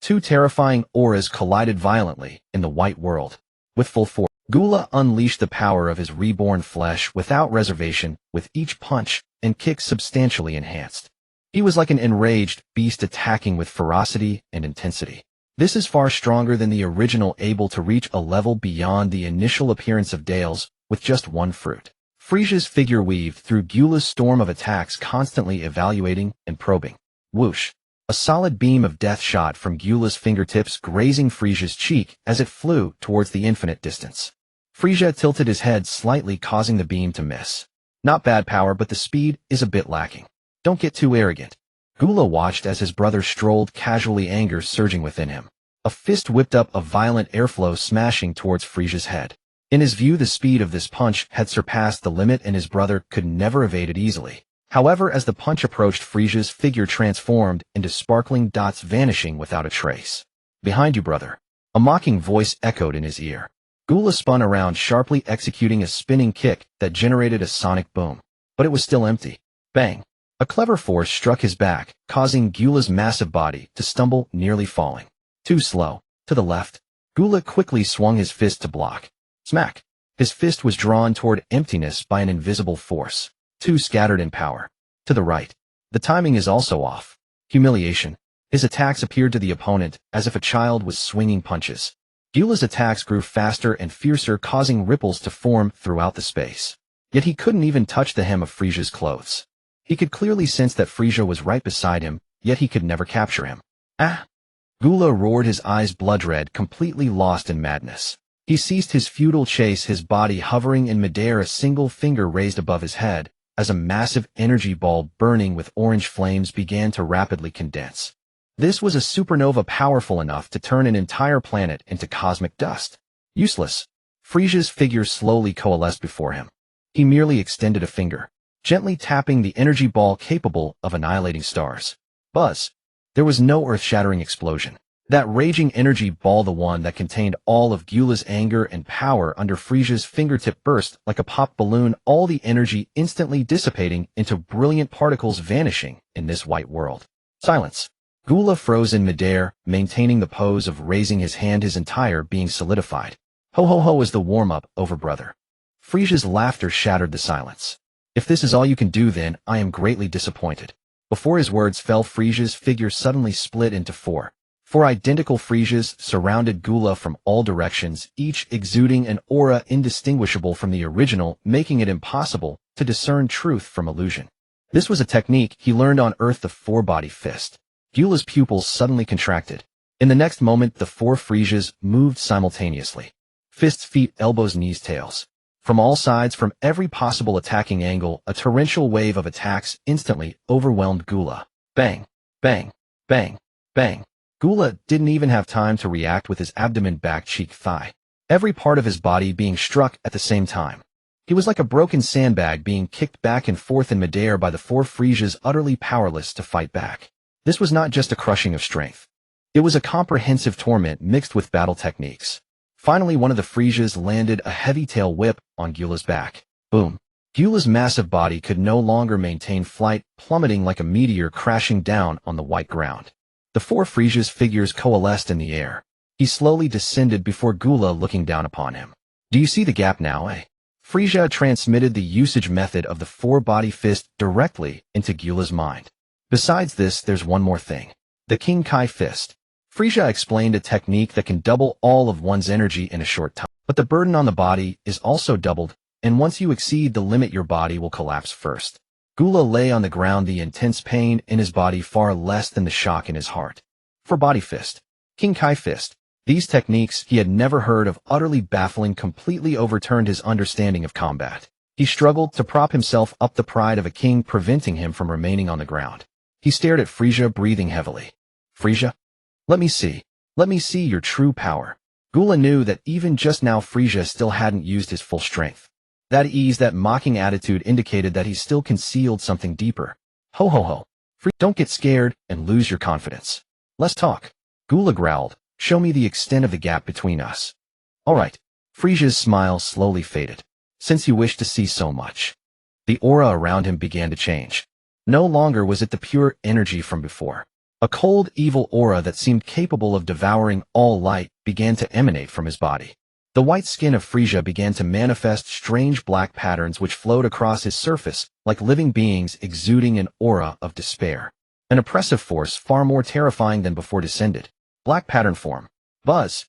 Two terrifying auras collided violently in the white world. With full force, Gula unleashed the power of his reborn flesh without reservation, with each punch and kick substantially enhanced. He was like an enraged beast attacking with ferocity and intensity. This is far stronger than the original, able to reach a level beyond the initial appearance of Dale's with just one fruit. Frieza's figure weaved through Gula's storm of attacks, constantly evaluating and probing. Whoosh! A solid beam of death shot from Gula's fingertips, grazing Frieza's cheek as it flew towards the infinite distance. Frieza tilted his head slightly, causing the beam to miss. Not bad power, but the speed is a bit lacking. Don't get too arrogant. Gula watched as his brother strolled casually, anger surging within him. A fist whipped up a violent airflow, smashing towards Frieza's head. In his view, the speed of this punch had surpassed the limit, and his brother could never evade it easily. However, as the punch approached, Frieza's figure transformed into sparkling dots, vanishing without a trace. Behind you, brother. A mocking voice echoed in his ear. Gula spun around sharply, executing a spinning kick that generated a sonic boom. But it was still empty. Bang! A clever force struck his back, causing Gula's massive body to stumble, nearly falling. Too slow. To the left. Gula quickly swung his fist to block. Smack! His fist was drawn toward emptiness by an invisible force. Too scattered in power. To the right. The timing is also off. Humiliation. His attacks appeared to the opponent as if a child was swinging punches. Gula's attacks grew faster and fiercer, causing ripples to form throughout the space. Yet he couldn't even touch the hem of Frieza's clothes. He could clearly sense that Frieza was right beside him, yet he could never capture him. Ah! Gula roared, his eyes blood red, completely lost in madness. He ceased his futile chase, his body hovering in midair, a single finger raised above his head, as a massive energy ball burning with orange flames began to rapidly condense. This was a supernova powerful enough to turn an entire planet into cosmic dust. Useless. Frieza's figure slowly coalesced before him. He merely extended a finger, gently tapping the energy ball capable of annihilating stars. Buzz. There was no earth-shattering explosion. That raging energy ball, the one that contained all of Gula's anger and power under Frieza's fingertip, burst like a pop balloon, all the energy instantly dissipating into brilliant particles vanishing in this white world. Silence. Gula froze in midair, maintaining the pose of raising his hand, his entire being solidified. Ho ho ho is the warm-up over, brother. Frieza's laughter shattered the silence. If this is all you can do, then I am greatly disappointed. Before his words fell, Frieza's figure suddenly split into four. Four identical Friezas surrounded Gula from all directions, each exuding an aura indistinguishable from the original, making it impossible to discern truth from illusion. This was a technique he learned on Earth, the four-body fist. Gula's pupils suddenly contracted. In the next moment, the four Friezas moved simultaneously. Fists, feet, elbows, knees, tails. From all sides, from every possible attacking angle, a torrential wave of attacks instantly overwhelmed Gula. Bang! Bang! Bang! Bang! Gula didn't even have time to react, with his abdomen, back, cheek, thigh, every part of his body being struck at the same time. He was like a broken sandbag being kicked back and forth in midair by the four Friezas, utterly powerless to fight back. This was not just a crushing of strength. It was a comprehensive torment mixed with battle techniques. Finally, one of the Friezas landed a heavy tail whip on Gula's back. Boom. Gula's massive body could no longer maintain flight, plummeting like a meteor, crashing down on the white ground. The four Frieza's figures coalesced in the air. He slowly descended before Gula, looking down upon him. Do you see the gap now, eh? Frieza transmitted the usage method of the four-body fist directly into Gula's mind. Besides this, there's one more thing. The King Kai fist. Frieza explained a technique that can double all of one's energy in a short time. But the burden on the body is also doubled, and once you exceed the limit, your body will collapse first. Gula lay on the ground, the intense pain in his body far less than the shock in his heart. For body fist, King Kai fist, these techniques he had never heard of, utterly baffling, completely overturned his understanding of combat. He struggled to prop himself up, the pride of a king preventing him from remaining on the ground. He stared at Frieza, breathing heavily. Frieza? Let me see your true power. Gula knew that even just now Frieza still hadn't used his full strength. That ease, that mocking attitude indicated that he still concealed something deeper. Ho ho ho. Don't get scared and lose your confidence. Let's talk. Gula growled. Show me the extent of the gap between us. All right. Frieza's smile slowly faded. Since you wish to see so much. The aura around him began to change. No longer was it the pure energy from before. A cold, evil aura that seemed capable of devouring all light began to emanate from his body. The white skin of Frieza began to manifest strange black patterns which flowed across his surface like living beings exuding an aura of despair. An oppressive force far more terrifying than before descended. Black pattern form. Buzz.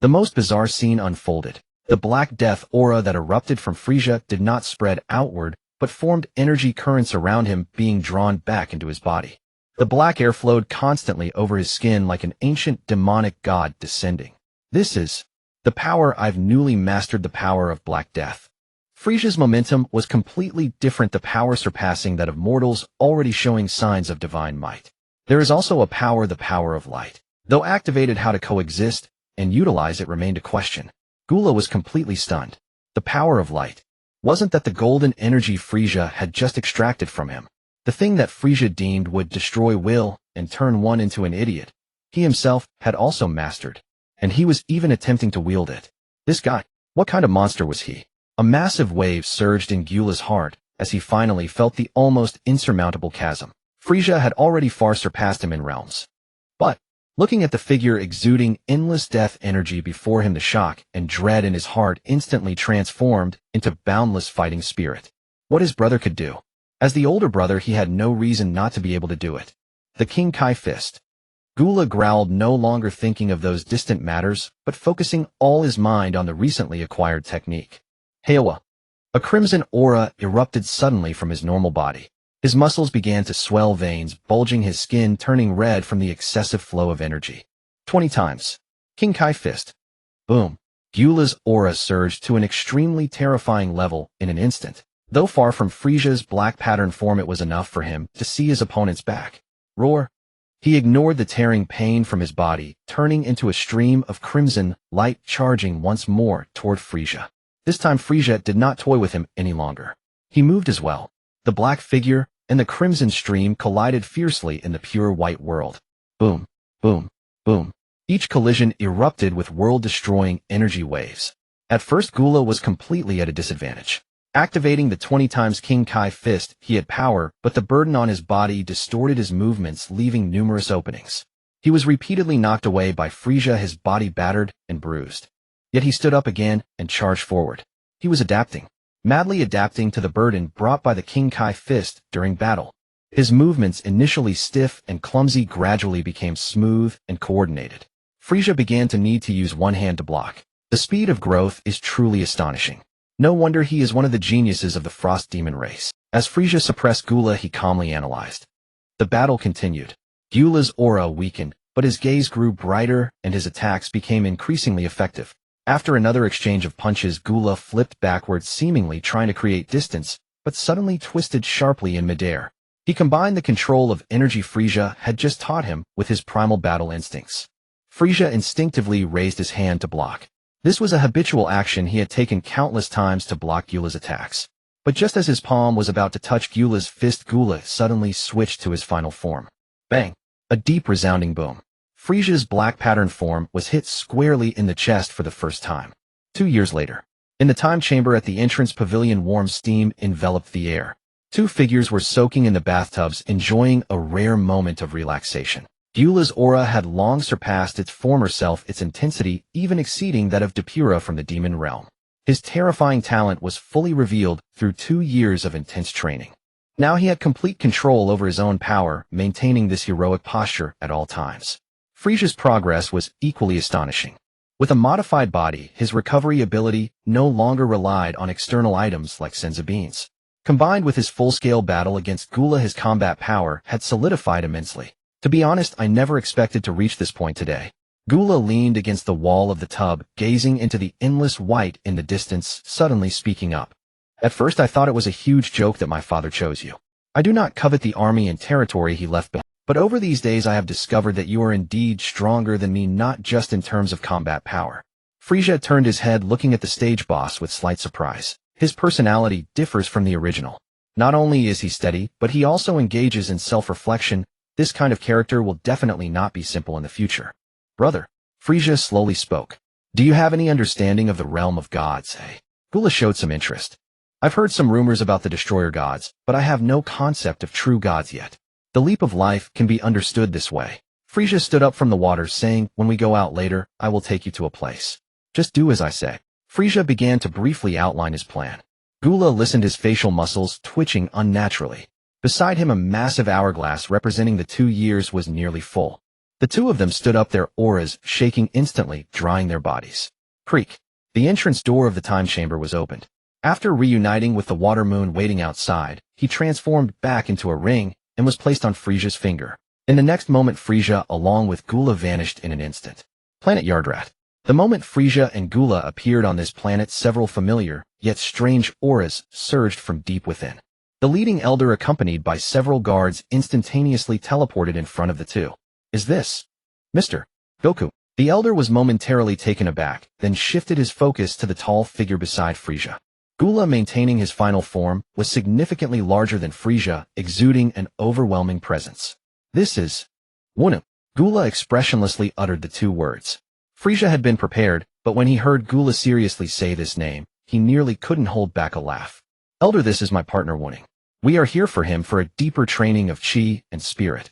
The most bizarre scene unfolded. The Black Death aura that erupted from Frieza did not spread outward, but formed energy currents around him, being drawn back into his body. The black air flowed constantly over his skin like an ancient demonic god descending. This is the power I've newly mastered, the power of Black Death. Frieza's momentum was completely different, the power surpassing that of mortals, already showing signs of divine might. There is also a power, the power of light. Though activated, how to coexist and utilize it remained a question. Gula was completely stunned. The power of light. Wasn't that the golden energy Frieza had just extracted from him? The thing that Frieza deemed would destroy will and turn one into an idiot. He himself had also mastered, and he was even attempting to wield it. This guy, what kind of monster was he? A massive wave surged in Gula's heart as he finally felt the almost insurmountable chasm. Frieza had already far surpassed him in realms. But, looking at the figure exuding endless death energy before him, the shock and dread in his heart instantly transformed into boundless fighting spirit. What his brother could do. As the older brother, he had no reason not to be able to do it. The King Kai fist. Gula growled, no longer thinking of those distant matters, but focusing all his mind on the recently acquired technique. Hewa. A crimson aura erupted suddenly from his normal body. His muscles began to swell, veins bulging, his skin turning red from the excessive flow of energy. 20 times. King Kai Fist. Boom. Gyula's aura surged to an extremely terrifying level in an instant. Though far from Frieza's black pattern form, it was enough for him to see his opponent's back. Roar. He ignored the tearing pain from his body, turning into a stream of crimson light, charging once more toward Frieza. This time Frieza did not toy with him any longer. He moved as well. The black figure and the crimson stream collided fiercely in the pure white world. Boom, boom, boom. Each collision erupted with world-destroying energy waves. At first Gula was completely at a disadvantage. Activating the 20 times King Kai Fist, he had power, but the burden on his body distorted his movements, leaving numerous openings. He was repeatedly knocked away by Frieza, his body battered and bruised. Yet he stood up again and charged forward. He was adapting, madly adapting to the burden brought by the King Kai Fist during battle. His movements, initially stiff and clumsy, gradually became smooth and coordinated. Frieza began to need to use one hand to block. The speed of growth is truly astonishing. No wonder he is one of the geniuses of the Frost Demon race. As Frieza suppressed Gula, he calmly analyzed. The battle continued. Gula's aura weakened, but his gaze grew brighter and his attacks became increasingly effective. After another exchange of punches, Gula flipped backwards, seemingly trying to create distance, but suddenly twisted sharply in midair. He combined the control of energy Frieza had just taught him with his primal battle instincts. Frieza instinctively raised his hand to block. This was a habitual action he had taken countless times to block Gula's attacks. But just as his palm was about to touch Gula's fist, Gula suddenly switched to his final form. Bang! A deep resounding boom. Frieza's black pattern form was hit squarely in the chest for the first time. 2 years later, in the time chamber at the entrance pavilion, warm steam enveloped the air. Two figures were soaking in the bathtubs, enjoying a rare moment of relaxation. Gula's aura had long surpassed its former self, its intensity even exceeding that of Depura from the demon realm. His terrifying talent was fully revealed through 2 years of intense training. Now he had complete control over his own power, maintaining this heroic posture at all times. Frieza's progress was equally astonishing. With a modified body, his recovery ability no longer relied on external items like senzu beans. Combined with his full-scale battle against Gula, his combat power had solidified immensely. To be honest, I never expected to reach this point today. Gula leaned against the wall of the tub, gazing into the endless white in the distance, suddenly speaking up. At first I thought it was a huge joke that my father chose you. I do not covet the army and territory he left behind, but over these days I have discovered that you are indeed stronger than me, not just in terms of combat power. Frieza turned his head, looking at the stage boss with slight surprise. His personality differs from the original. Not only is he steady, but he also engages in self-reflection. This kind of character will definitely not be simple in the future. Brother, Frieza slowly spoke. Do you have any understanding of the realm of gods, eh? Gula showed some interest. I've heard some rumors about the destroyer gods, but I have no concept of true gods yet. The leap of life can be understood this way. Frieza stood up from the water, saying, when we go out later, I will take you to a place. Just do as I say. Frieza began to briefly outline his plan. Gula listened, his facial muscles twitching unnaturally. Beside him, a massive hourglass representing the 2 years was nearly full. The two of them stood up, their auras shaking instantly, drying their bodies. Creak. The entrance door of the time chamber was opened. After reuniting with the water moon waiting outside, he transformed back into a ring and was placed on Frieza's finger. In the next moment, Frieza, along with Gula, vanished in an instant. Planet Yardrat. The moment Frieza and Gula appeared on this planet, several familiar, yet strange auras surged from deep within. The leading elder, accompanied by several guards, instantaneously teleported in front of the two. Is this Mr. Goku? The elder was momentarily taken aback, then shifted his focus to the tall figure beside Frieza. Gula, maintaining his final form, was significantly larger than Frieza, exuding an overwhelming presence. This is Wunu. Gula expressionlessly uttered the 2 words. Frieza had been prepared, but when he heard Gula seriously say this name, he nearly couldn't hold back a laugh. Elder, this is my partner Wunu. We are here for him for a deeper training of chi and spirit.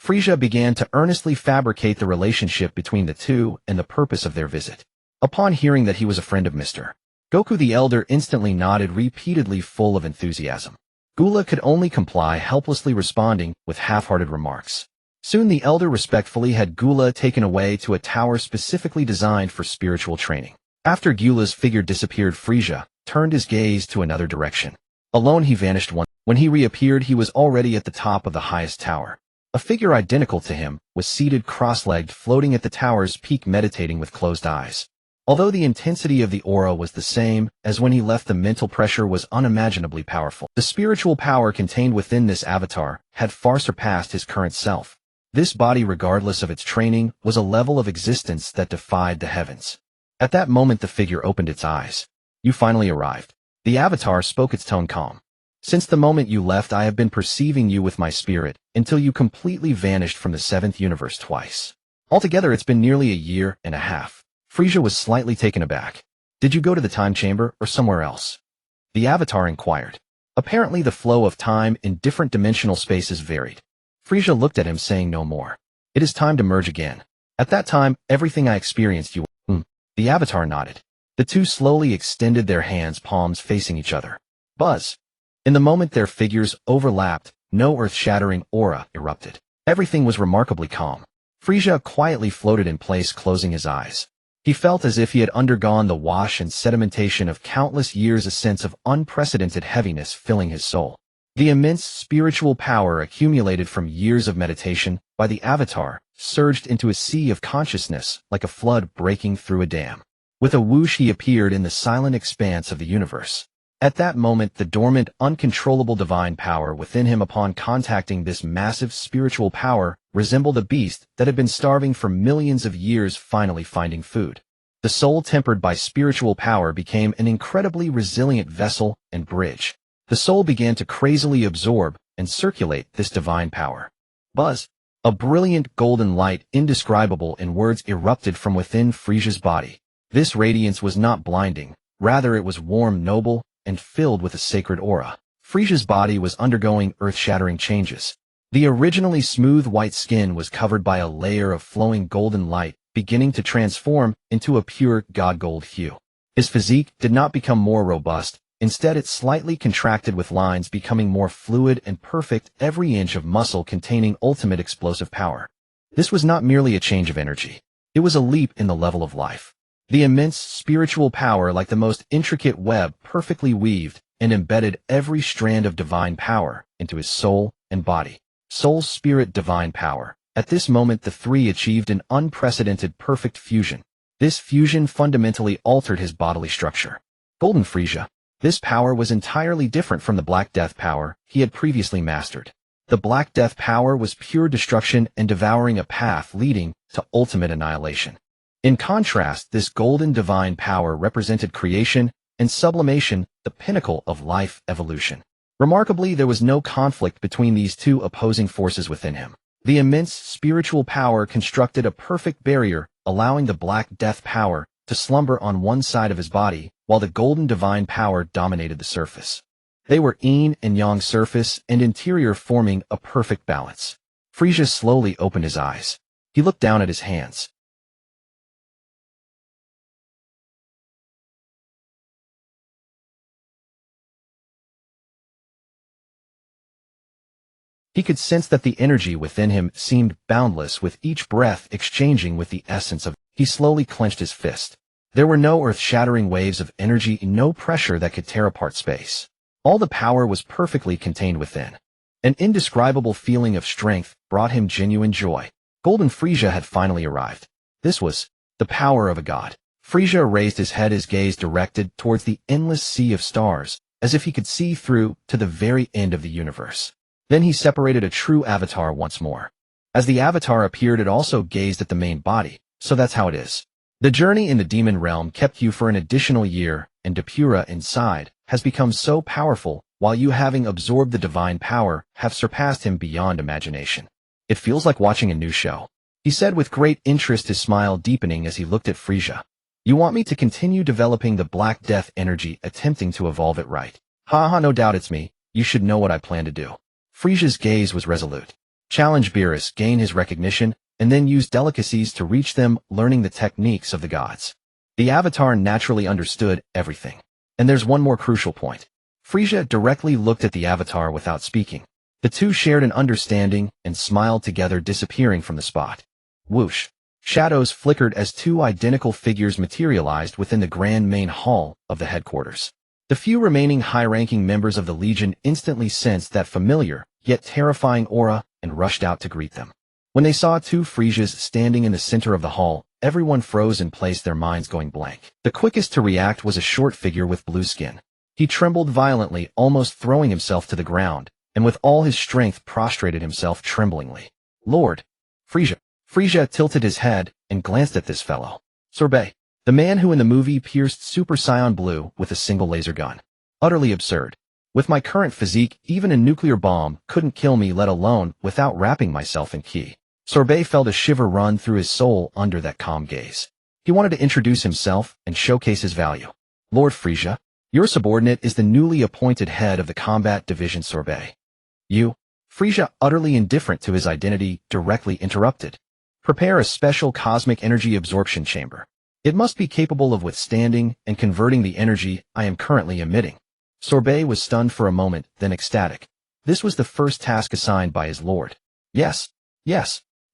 Frieza began to earnestly fabricate the relationship between the two and the purpose of their visit. Upon hearing that he was a friend of Mr. Goku, the elder instantly nodded, repeatedly full of enthusiasm. Gula could only comply, helplessly responding with half-hearted remarks. Soon the elder respectfully had Gula taken away to a tower specifically designed for spiritual training. After Gula's figure disappeared, Frieza turned his gaze to another direction. Alone he vanished once. When he reappeared, he was already at the top of the highest tower. A figure identical to him was seated cross-legged, floating at the tower's peak, meditating with closed eyes. Although the intensity of the aura was the same as when he left, the mental pressure was unimaginably powerful. The spiritual power contained within this avatar had far surpassed his current self. This body, regardless of its training, was a level of existence that defied the heavens. At that moment, the figure opened its eyes. "You finally arrived." The avatar spoke, its tone calm. "Since the moment you left, I have been perceiving you with my spirit, until you completely vanished from the 7th universe twice. Altogether, it's been nearly a year and a half." Frieza was slightly taken aback. "Did you go to the time chamber or somewhere else?" the avatar inquired. Apparently, the flow of time in different dimensional spaces varied. Frieza looked at him, saying no more. "It is time to merge again. At that time, everything I experienced you." The avatar nodded. The two slowly extended their hands, palms facing each other. Buzz. In the moment their figures overlapped, no earth-shattering aura erupted. Everything was remarkably calm. Frieza quietly floated in place, closing his eyes. He felt as if he had undergone the wash and sedimentation of countless years, a sense of unprecedented heaviness filling his soul. The immense spiritual power accumulated from years of meditation by the avatar surged into a sea of consciousness like a flood breaking through a dam. With a whoosh, he appeared in the silent expanse of the universe. At that moment, the dormant, uncontrollable divine power within him, upon contacting this massive spiritual power, resembled a beast that had been starving for millions of years, finally finding food. The soul, tempered by spiritual power, became an incredibly resilient vessel and bridge. The soul began to crazily absorb and circulate this divine power. Buzz. A brilliant golden light, indescribable in words, erupted from within Frieza's body. This radiance was not blinding, rather it was warm, noble, and filled with a sacred aura. Frieza's body was undergoing earth-shattering changes. The originally smooth white skin was covered by a layer of flowing golden light, beginning to transform into a pure god-gold hue. His physique did not become more robust, instead it slightly contracted, with lines becoming more fluid and perfect, every inch of muscle containing ultimate explosive power. This was not merely a change of energy. It was a leap in the level of life. The immense spiritual power, like the most intricate web, perfectly weaved and embedded every strand of divine power into his soul and body. Soul, spirit, divine power. At this moment, the three achieved an unprecedented perfect fusion. This fusion fundamentally altered his bodily structure. Golden Frieza. This power was entirely different from the Black Death power he had previously mastered. The Black Death power was pure destruction and devouring, a path leading to ultimate annihilation. In contrast, this golden divine power represented creation and sublimation, the pinnacle of life evolution. Remarkably, there was no conflict between these two opposing forces within him. The immense spiritual power constructed a perfect barrier, allowing the Black Death power to slumber on one side of his body, while the golden divine power dominated the surface. They were yin and yang, surface and interior, forming a perfect balance. Frieza slowly opened his eyes. He looked down at his hands. He could sense that the energy within him seemed boundless, with each breath exchanging with the essence of. He slowly clenched his fist. There were no earth-shattering waves of energy, no pressure that could tear apart space. All the power was perfectly contained within. An indescribable feeling of strength brought him genuine joy. Golden Frieza had finally arrived. This was the power of a god. Frieza raised his head, his gaze directed towards the endless sea of stars, as if he could see through to the very end of the universe. Then he separated a true avatar once more. As the avatar appeared, it also gazed at the main body. So that's how it is. The journey in the demon realm kept you for an additional year, and Depura inside has become so powerful, while you, having absorbed the divine power, have surpassed him beyond imagination. It feels like watching a new show, he said with great interest, his smile deepening as he looked at Frieza. You want me to continue developing the Black Death energy, attempting to evolve it, right? Haha, no doubt it's me. You should know what I plan to do. Frieza's gaze was resolute. Challenge Beerus, gain his recognition, and then use delicacies to reach them, learning the techniques of the gods. The avatar naturally understood everything. And there's one more crucial point. Frieza directly looked at the avatar without speaking. The two shared an understanding and smiled together, disappearing from the spot. Whoosh. Shadows flickered as two identical figures materialized within the grand main hall of the headquarters. The few remaining high-ranking members of the Legion instantly sensed that familiar, yet terrifying aura and rushed out to greet them. When they saw two Friezas standing in the center of the hall, everyone froze in place, their minds going blank. The quickest to react was a short figure with blue skin. He trembled violently, almost throwing himself to the ground, and with all his strength prostrated himself tremblingly. Lord! Frieza! Frieza tilted his head and glanced at this fellow. Sorbet, the man who in the movie pierced Super Saiyan blue with a single laser gun. Utterly absurd. With my current physique, even a nuclear bomb couldn't kill me, let alone without wrapping myself in ki. Sorbet felt a shiver run through his soul under that calm gaze. He wanted to introduce himself and showcase his value. Lord Frieza, your subordinate is the newly appointed head of the combat division. Sorbet. You? Frieza, utterly indifferent to his identity, directly interrupted. Prepare a special cosmic energy absorption chamber. It must be capable of withstanding and converting the energy I am currently emitting. Sorbet was stunned for a moment, then ecstatic. This was the first task assigned by his lord. Yes.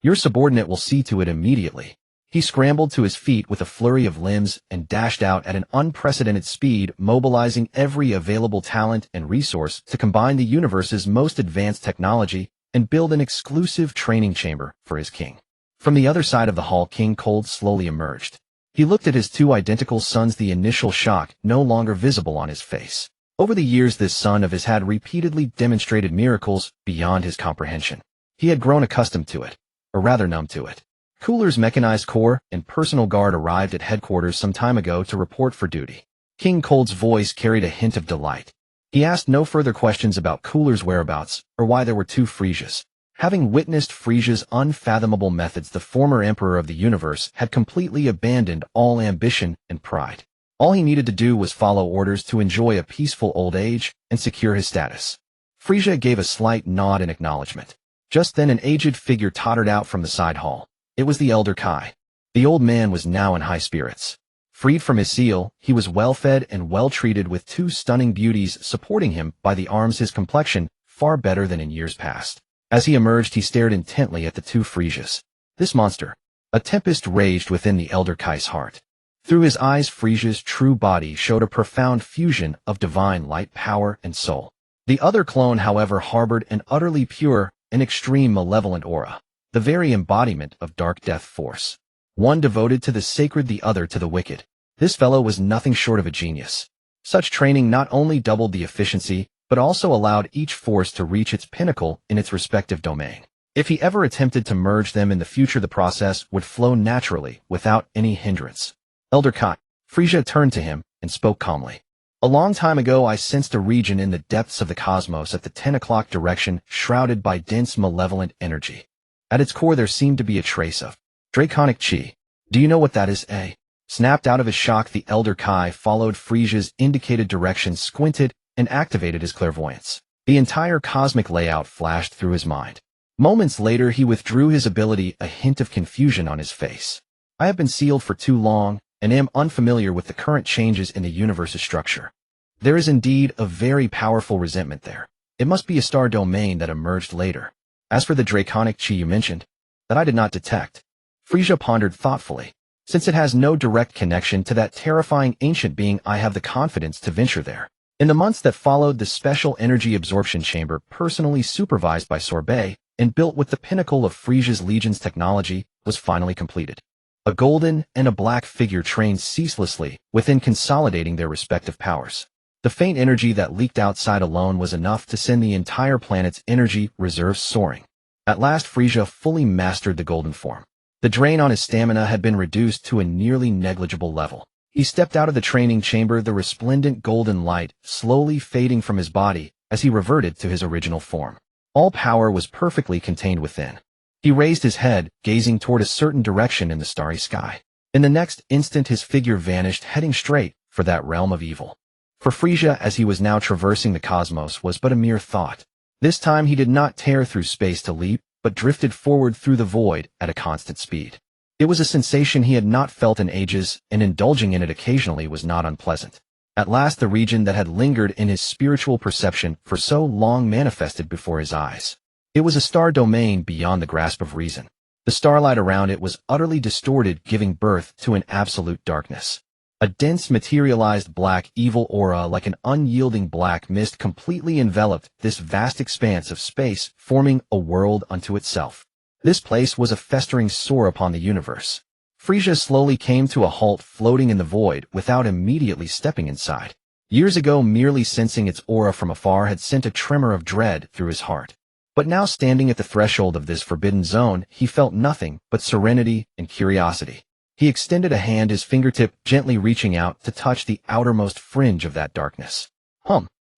Your subordinate will see to it immediately. He scrambled to his feet with a flurry of limbs and dashed out at an unprecedented speed, mobilizing every available talent and resource to combine the universe's most advanced technology and build an exclusive training chamber for his king. From the other side of the hall, King Cold slowly emerged. He looked at his two identical sons, the initial shock no longer visible on his face. Over the years, this son of his had repeatedly demonstrated miracles beyond his comprehension. He had grown accustomed to it, or rather numb to it. Cooler's mechanized corps and personal guard arrived at headquarters some time ago to report for duty. King Cold's voice carried a hint of delight. He asked no further questions about Cooler's whereabouts or why there were two Friezas. Having witnessed Frieza's unfathomable methods, the former emperor of the universe had completely abandoned all ambition and pride. All he needed to do was follow orders to enjoy a peaceful old age and secure his status. Frieza gave a slight nod in acknowledgement. Just then an aged figure tottered out from the side hall. It was the elder Kai. The old man was now in high spirits. Freed from his seal, he was well-fed and well-treated, with two stunning beauties supporting him by the arms, his complexion far better than in years past. As he emerged, he stared intently at the two Friezas. This monster. A tempest raged within the elder Kai's heart. Through his eyes, Frieza's true body showed a profound fusion of divine light, power, and soul. The other clone, however, harbored an utterly pure and extreme malevolent aura, the very embodiment of dark death force. One devoted to the sacred, the other to the wicked. This fellow was nothing short of a genius. Such training not only doubled the efficiency, but also allowed each force to reach its pinnacle in its respective domain. If he ever attempted to merge them in the future, the process would flow naturally, without any hindrance. Elder Kai, Frieza turned to him and spoke calmly. A long time ago, I sensed a region in the depths of the cosmos at the 10 o'clock direction, shrouded by dense malevolent energy. At its core, there seemed to be a trace of draconic chi. Do you know what that is, eh? Snapped out of his shock, the elder Kai followed Frieza's indicated direction, squinted, and activated his clairvoyance. The entire cosmic layout flashed through his mind. Moments later, he withdrew his ability, a hint of confusion on his face. I have been sealed for too long, and am unfamiliar with the current changes in the universe's structure. There is indeed a very powerful resentment there. It must be a star domain that emerged later. As for the draconic chi you mentioned, that I did not detect. Frieza pondered thoughtfully. Since it has no direct connection to that terrifying ancient being, I have the confidence to venture there. In the months that followed, the special energy absorption chamber, personally supervised by Sorbet and built with the pinnacle of Frieza's Legion's technology, was finally completed. A golden and a black figure trained ceaselessly within, consolidating their respective powers. The faint energy that leaked outside alone was enough to send the entire planet's energy reserves soaring. At last, Frieza fully mastered the golden form. The drain on his stamina had been reduced to a nearly negligible level. He stepped out of the training chamber, the resplendent golden light slowly fading from his body as he reverted to his original form. All power was perfectly contained within. He raised his head, gazing toward a certain direction in the starry sky. In the next instant, his figure vanished, heading straight for that realm of evil. For Frieza, as he was now traversing the cosmos, was but a mere thought. This time he did not tear through space to leap, but drifted forward through the void at a constant speed. It was a sensation he had not felt in ages, and indulging in it occasionally was not unpleasant. At last, the region that had lingered in his spiritual perception for so long manifested before his eyes. It was a star domain beyond the grasp of reason. The starlight around it was utterly distorted, giving birth to an absolute darkness. A dense materialized black evil aura like an unyielding black mist completely enveloped this vast expanse of space, forming a world unto itself. This place was a festering sore upon the universe. Frieza slowly came to a halt, floating in the void without immediately stepping inside. Years ago, merely sensing its aura from afar had sent a tremor of dread through his heart. But now, standing at the threshold of this forbidden zone, he felt nothing but serenity and curiosity. He extended a hand, his fingertip gently reaching out to touch the outermost fringe of that darkness.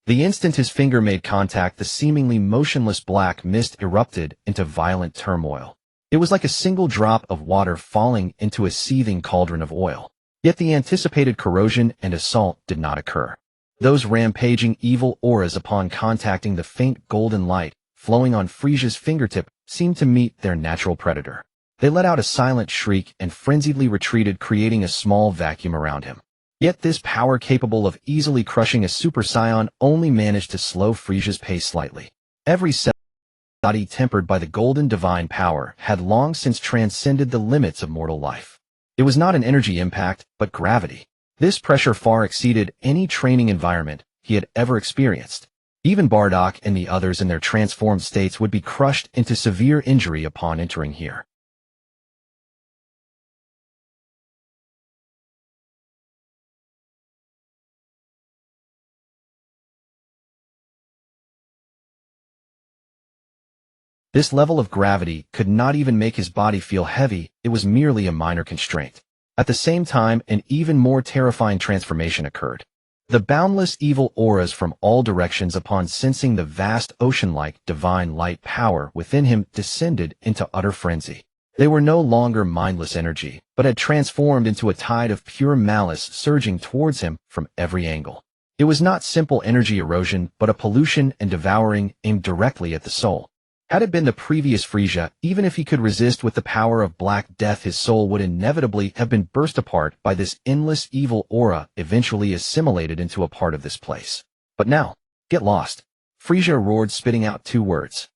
The instant his finger made contact, the seemingly motionless black mist erupted into violent turmoil. It was like a single drop of water falling into a seething cauldron of oil. Yet the anticipated corrosion and assault did not occur. Those rampaging evil auras, upon contacting the faint golden light flowing on Frieza's fingertip, seemed to meet their natural predator. They let out a silent shriek and frenziedly retreated, creating a small vacuum around him. Yet this power, capable of easily crushing a Super Saiyan, only managed to slow Frieza's pace slightly. Every cell body tempered by the golden divine power had long since transcended the limits of mortal life. It was not an energy impact, but gravity. This pressure far exceeded any training environment he had ever experienced. Even Bardock and the others in their transformed states would be crushed into severe injury upon entering here. This level of gravity could not even make his body feel heavy, it was merely a minor constraint. At the same time, an even more terrifying transformation occurred. The boundless evil auras from all directions, upon sensing the vast ocean-like divine light power within him, descended into utter frenzy. They were no longer mindless energy, but had transformed into a tide of pure malice surging towards him from every angle. It was not simple energy erosion, but a pollution and devouring aimed directly at the soul. Had it been the previous Frieza, even if he could resist with the power of Black Death, his soul would inevitably have been burst apart by this endless evil aura, eventually assimilated into a part of this place. But now, get lost. Frieza roared, spitting out two words.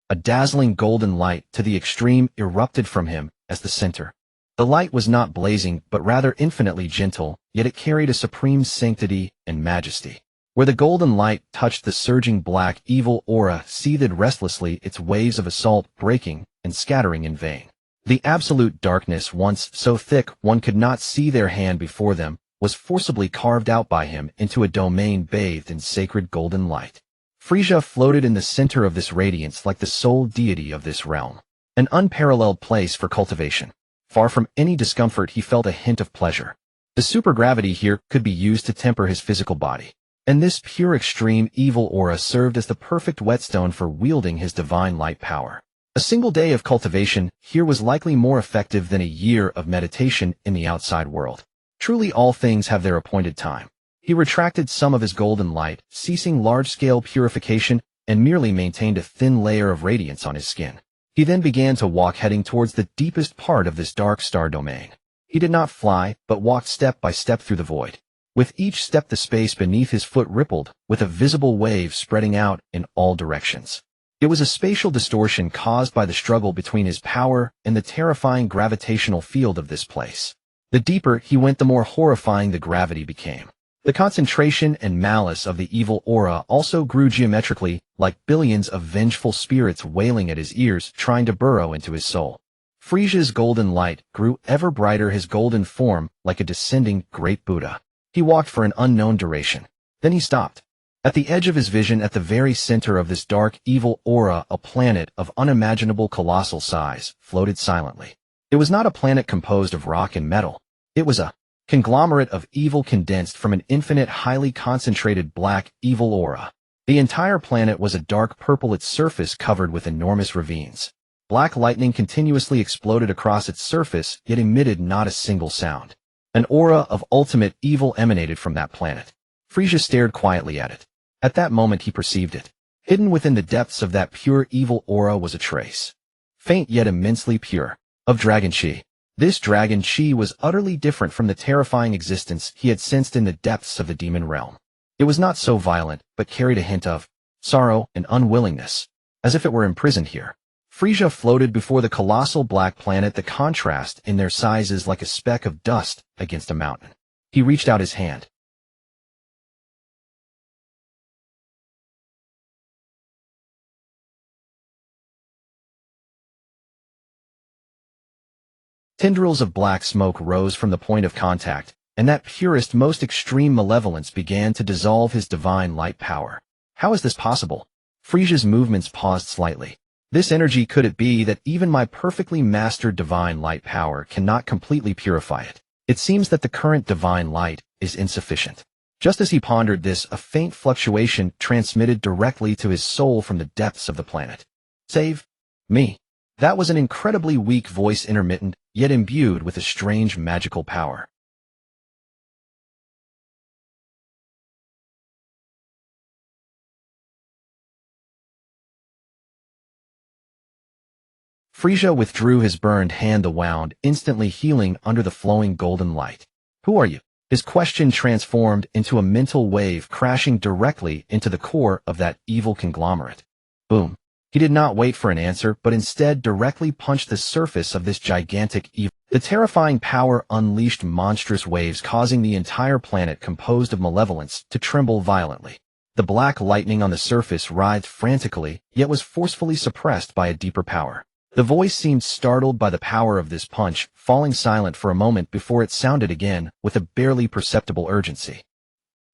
A dazzling golden light to the extreme erupted from him as the center. The light was not blazing, but rather infinitely gentle, yet it carried a supreme sanctity and majesty. Where the golden light touched, the surging black evil aura seethed restlessly, its waves of assault breaking and scattering in vain. The absolute darkness, once so thick one could not see their hand before them, was forcibly carved out by him into a domain bathed in sacred golden light. Frieza floated in the center of this radiance like the sole deity of this realm. An unparalleled place for cultivation. Far from any discomfort, he felt a hint of pleasure. The supergravity here could be used to temper his physical body. And this pure extreme evil aura served as the perfect whetstone for wielding his divine light power. A single day of cultivation here was likely more effective than a year of meditation in the outside world. Truly, all things have their appointed time. He retracted some of his golden light, ceasing large-scale purification, and merely maintained a thin layer of radiance on his skin. He then began to walk, heading towards the deepest part of this dark star domain. He did not fly, but walked step by step through the void. With each step, the space beneath his foot rippled, with a visible wave spreading out in all directions. It was a spatial distortion caused by the struggle between his power and the terrifying gravitational field of this place. The deeper he went, the more horrifying the gravity became. The concentration and malice of the evil aura also grew geometrically, like billions of vengeful spirits wailing at his ears, trying to burrow into his soul. Frieza's golden light grew ever brighter, his golden form like a descending great Buddha. He walked for an unknown duration. Then he stopped. At the edge of his vision, at the very center of this dark, evil aura, a planet of unimaginable colossal size floated silently. It was not a planet composed of rock and metal. It was a conglomerate of evil condensed from an infinite, highly concentrated black, evil aura. The entire planet was a dark purple, its surface covered with enormous ravines. Black lightning continuously exploded across its surface, yet emitted not a single sound. An aura of ultimate evil emanated from that planet. Frieza stared quietly at it. At that moment he perceived it. Hidden within the depths of that pure evil aura was a trace, faint yet immensely pure, of dragon chi. This dragon chi was utterly different from the terrifying existence he had sensed in the depths of the demon realm. It was not so violent, but carried a hint of sorrow and unwillingness, as if it were imprisoned here. Frieza floated before the colossal black planet, the contrast in their sizes like a speck of dust against a mountain. He reached out his hand. Tendrils of black smoke rose from the point of contact, and that purest, most extreme malevolence began to dissolve his divine light power. How is this possible? Frieza's movements paused slightly. This energy, could it be that even my perfectly mastered divine light power cannot completely purify it? It seems that the current divine light is insufficient. Just as he pondered this, a faint fluctuation transmitted directly to his soul from the depths of the planet. Save me. That was an incredibly weak voice, intermittent, yet imbued with a strange magical power. Frieza withdrew his burned hand, the wound instantly healing under the flowing golden light. Who are you? His question transformed into a mental wave, crashing directly into the core of that evil conglomerate. Boom. He did not wait for an answer, but instead directly punched the surface of this gigantic evil. The terrifying power unleashed monstrous waves, causing the entire planet composed of malevolence to tremble violently. The black lightning on the surface writhed frantically, yet was forcefully suppressed by a deeper power. The voice seemed startled by the power of this punch, falling silent for a moment before it sounded again with a barely perceptible urgency.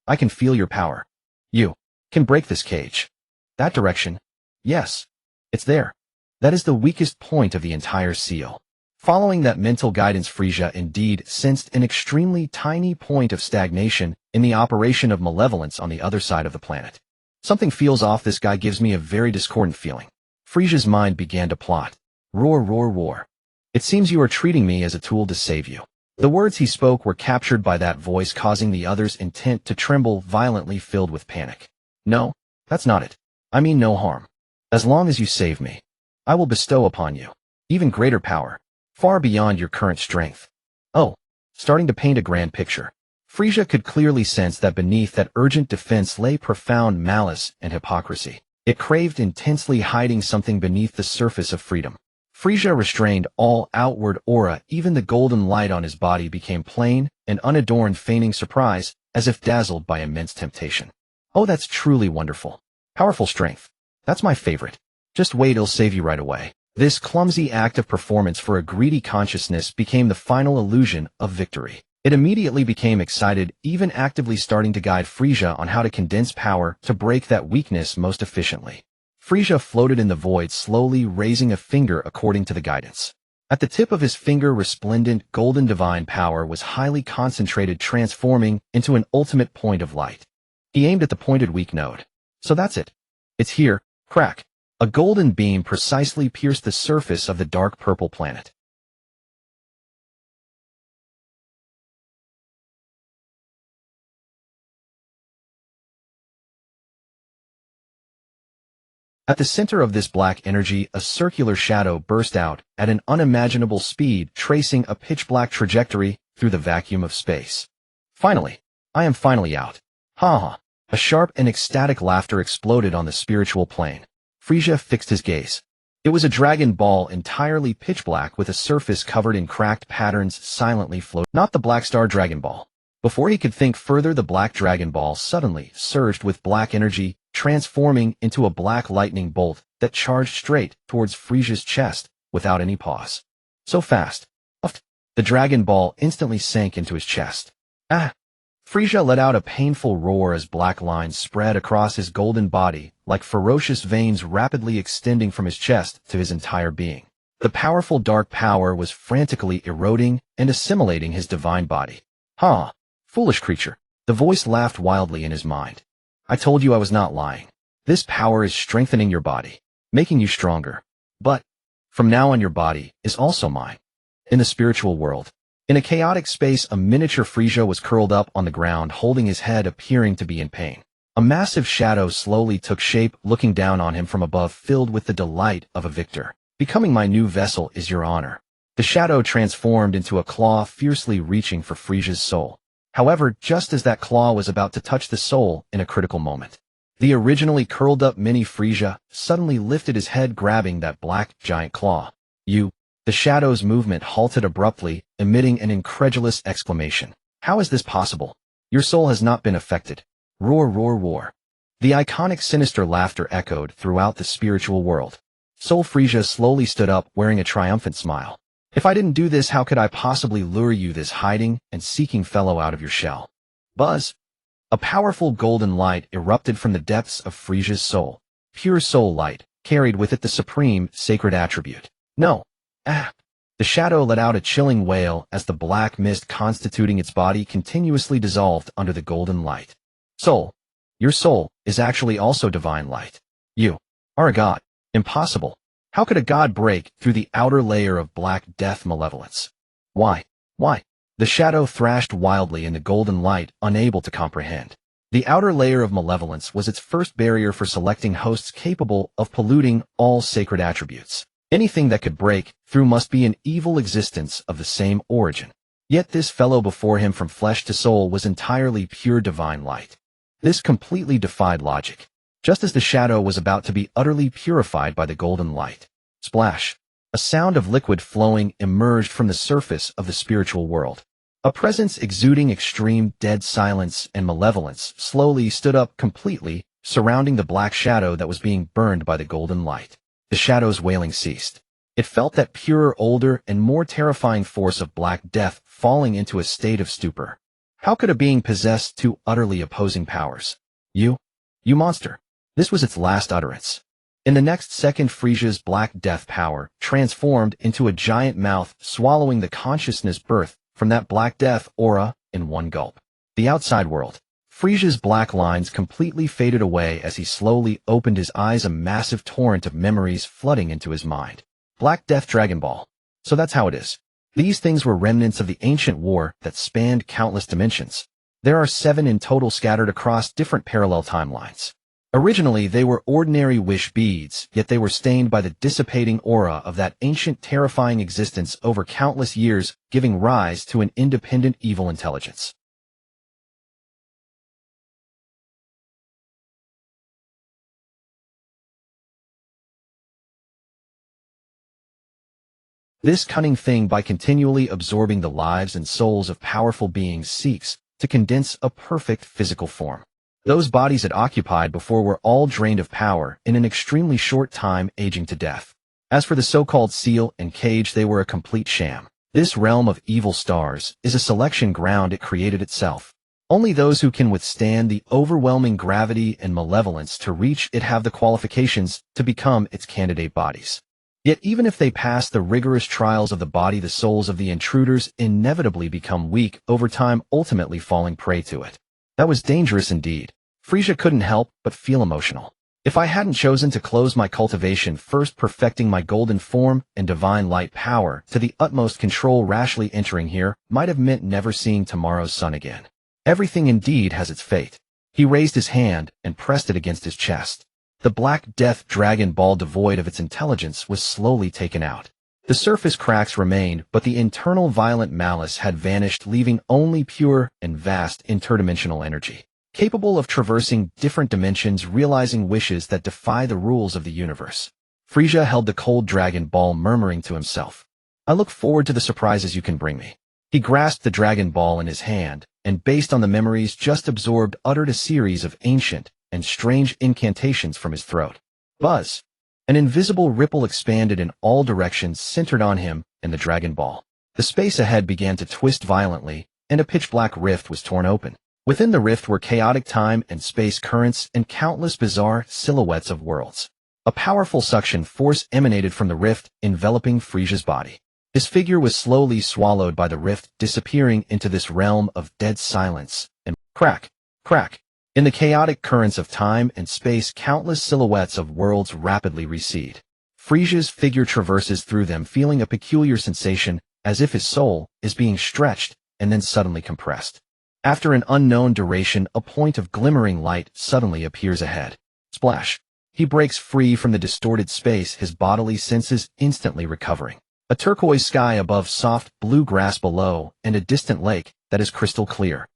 I can feel your power. You can break this cage. That direction. Yes. It's there. That is the weakest point of the entire seal. Following that mental guidance, Frieza indeed sensed an extremely tiny point of stagnation in the operation of malevolence on the other side of the planet. Something feels off. This guy gives me a very discordant feeling. Frieza's mind began to plot. Roar, roar, roar. It seems you are treating me as a tool to save you. The words he spoke were captured by that voice, causing the other's intent to tremble violently, filled with panic. No, that's not it. I mean no harm. As long as you save me, I will bestow upon you even greater power, far beyond your current strength. Oh, starting to paint a grand picture. Frieza could clearly sense that beneath that urgent defense lay profound malice and hypocrisy. It craved intensely, hiding something beneath the surface of freedom. Frieza restrained all outward aura. Even the golden light on his body became plain and unadorned, feigning surprise, as if dazzled by immense temptation. Oh, that's truly wonderful. Powerful strength. That's my favorite. Just wait, I'll save you right away. This clumsy act of performance for a greedy consciousness became the final illusion of victory. It immediately became excited, even actively starting to guide Frieza on how to condense power to break that weakness most efficiently. Frieza floated in the void, slowly raising a finger according to the guidance. At the tip of his finger, resplendent golden divine power was highly concentrated, transforming into an ultimate point of light. He aimed at the pointed weak node. So that's it. It's here. Crack. A golden beam precisely pierced the surface of the dark purple planet. At the center of this black energy, a circular shadow burst out at an unimaginable speed, tracing a pitch-black trajectory through the vacuum of space. Finally, I am finally out. Ha ha. A sharp and ecstatic laughter exploded on the spiritual plane. Frieza fixed his gaze. It was a Dragon Ball, entirely pitch-black with a surface covered in cracked patterns, silently floating. Not the Black Star Dragon Ball. Before he could think further, the Black Dragon Ball suddenly surged with black energy, transforming into a black lightning bolt that charged straight towards Frieza's chest without any pause. So fast. The Dragon Ball instantly sank into his chest. Ah! Frieza let out a painful roar as black lines spread across his golden body, like ferocious veins rapidly extending from his chest to his entire being. The powerful dark power was frantically eroding and assimilating his divine body. Ha! Foolish creature. The voice laughed wildly in his mind. I told you I was not lying. This power is strengthening your body, making you stronger. But, from now on, your body is also mine. In the spiritual world, in a chaotic space, a miniature Frieza was curled up on the ground, holding his head, appearing to be in pain. A massive shadow slowly took shape, looking down on him from above, filled with the delight of a victor. Becoming my new vessel is your honor. The shadow transformed into a claw, fiercely reaching for Frieza's soul. However, just as that claw was about to touch the soul in a critical moment, the originally curled up mini Frieza suddenly lifted his head, grabbing that black giant claw. The shadow's movement halted abruptly, emitting an incredulous exclamation. How is this possible? Your soul has not been affected. Roar, roar, roar. The iconic sinister laughter echoed throughout the spiritual world. Soul Frieza slowly stood up, wearing a triumphant smile. If I didn't do this, how could I possibly lure you, this hiding and seeking fellow, out of your shell? Buzz! A powerful golden light erupted from the depths of Frieza's soul. Pure soul light carried with it the supreme, sacred attribute. No. Ah! The shadow let out a chilling wail as the black mist constituting its body continuously dissolved under the golden light. Soul. Your soul is actually also divine light. You are a god. Impossible. How could a god break through the outer layer of black death malevolence? Why? Why? The shadow thrashed wildly in the golden light, unable to comprehend. The outer layer of malevolence was its first barrier for selecting hosts capable of polluting all sacred attributes. Anything that could break through must be an evil existence of the same origin. Yet this fellow before him, from flesh to soul, was entirely pure divine light. This completely defied logic. Just as the shadow was about to be utterly purified by the golden light. Splash! A sound of liquid flowing emerged from the surface of the spiritual world. A presence exuding extreme dead silence and malevolence slowly stood up completely, surrounding the black shadow that was being burned by the golden light. The shadow's wailing ceased. It felt that purer, older, and more terrifying force of black death falling into a state of stupor. How could a being possess two utterly opposing powers? You monster. This was its last utterance. In the next second, Frieza's black death power transformed into a giant mouth, swallowing the consciousness birthed from that black death aura in one gulp. The outside world. Frieza's black lines completely faded away as he slowly opened his eyes, a massive torrent of memories flooding into his mind. Black Death Dragon Ball. So that's how it is. These things were remnants of the ancient war that spanned countless dimensions. There are 7 in total, scattered across different parallel timelines. Originally, they were ordinary wish beads, yet they were stained by the dissipating aura of that ancient, terrifying existence over countless years, giving rise to an independent evil intelligence. This cunning thing, by continually absorbing the lives and souls of powerful beings, seeks to condense a perfect physical form. Those bodies it occupied before were all drained of power in an extremely short time, aging to death. As for the so-called seal and cage, they were a complete sham. This realm of evil stars is a selection ground it created itself. Only those who can withstand the overwhelming gravity and malevolence to reach it have the qualifications to become its candidate bodies. Yet even if they pass the rigorous trials of the body, the souls of the intruders inevitably become weak over time, ultimately falling prey to it. That was dangerous indeed. Frieza couldn't help but feel emotional. If I hadn't chosen to close my cultivation, first perfecting my golden form and divine light power to the utmost, control rashly entering here might have meant never seeing tomorrow's sun again. Everything indeed has its fate. He raised his hand and pressed it against his chest. The Black Death Dragon Ball, devoid of its intelligence, was slowly taken out. The surface cracks remained, but the internal violent malice had vanished, leaving only pure and vast interdimensional energy, capable of traversing different dimensions, realizing wishes that defy the rules of the universe. Frieza held the cold Dragon Ball, murmuring to himself, "I look forward to the surprises you can bring me." He grasped the Dragon Ball in his hand, and based on the memories just absorbed, uttered a series of ancient and strange incantations from his throat. Buzz! An invisible ripple expanded in all directions, centered on him and the Dragon Ball. The space ahead began to twist violently, and a pitch-black rift was torn open. Within the rift were chaotic time and space currents and countless bizarre silhouettes of worlds. A powerful suction force emanated from the rift, enveloping Frieza's body. His figure was slowly swallowed by the rift, disappearing into this realm of dead silence, and crack, crack. In the chaotic currents of time and space, countless silhouettes of worlds rapidly recede. Frieza's figure traverses through them, feeling a peculiar sensation, as if his soul is being stretched and then suddenly compressed. After an unknown duration, a point of glimmering light suddenly appears ahead. Splash! He breaks free from the distorted space, his bodily senses instantly recovering. A turquoise sky above, soft blue grass below, and a distant lake that is crystal clear.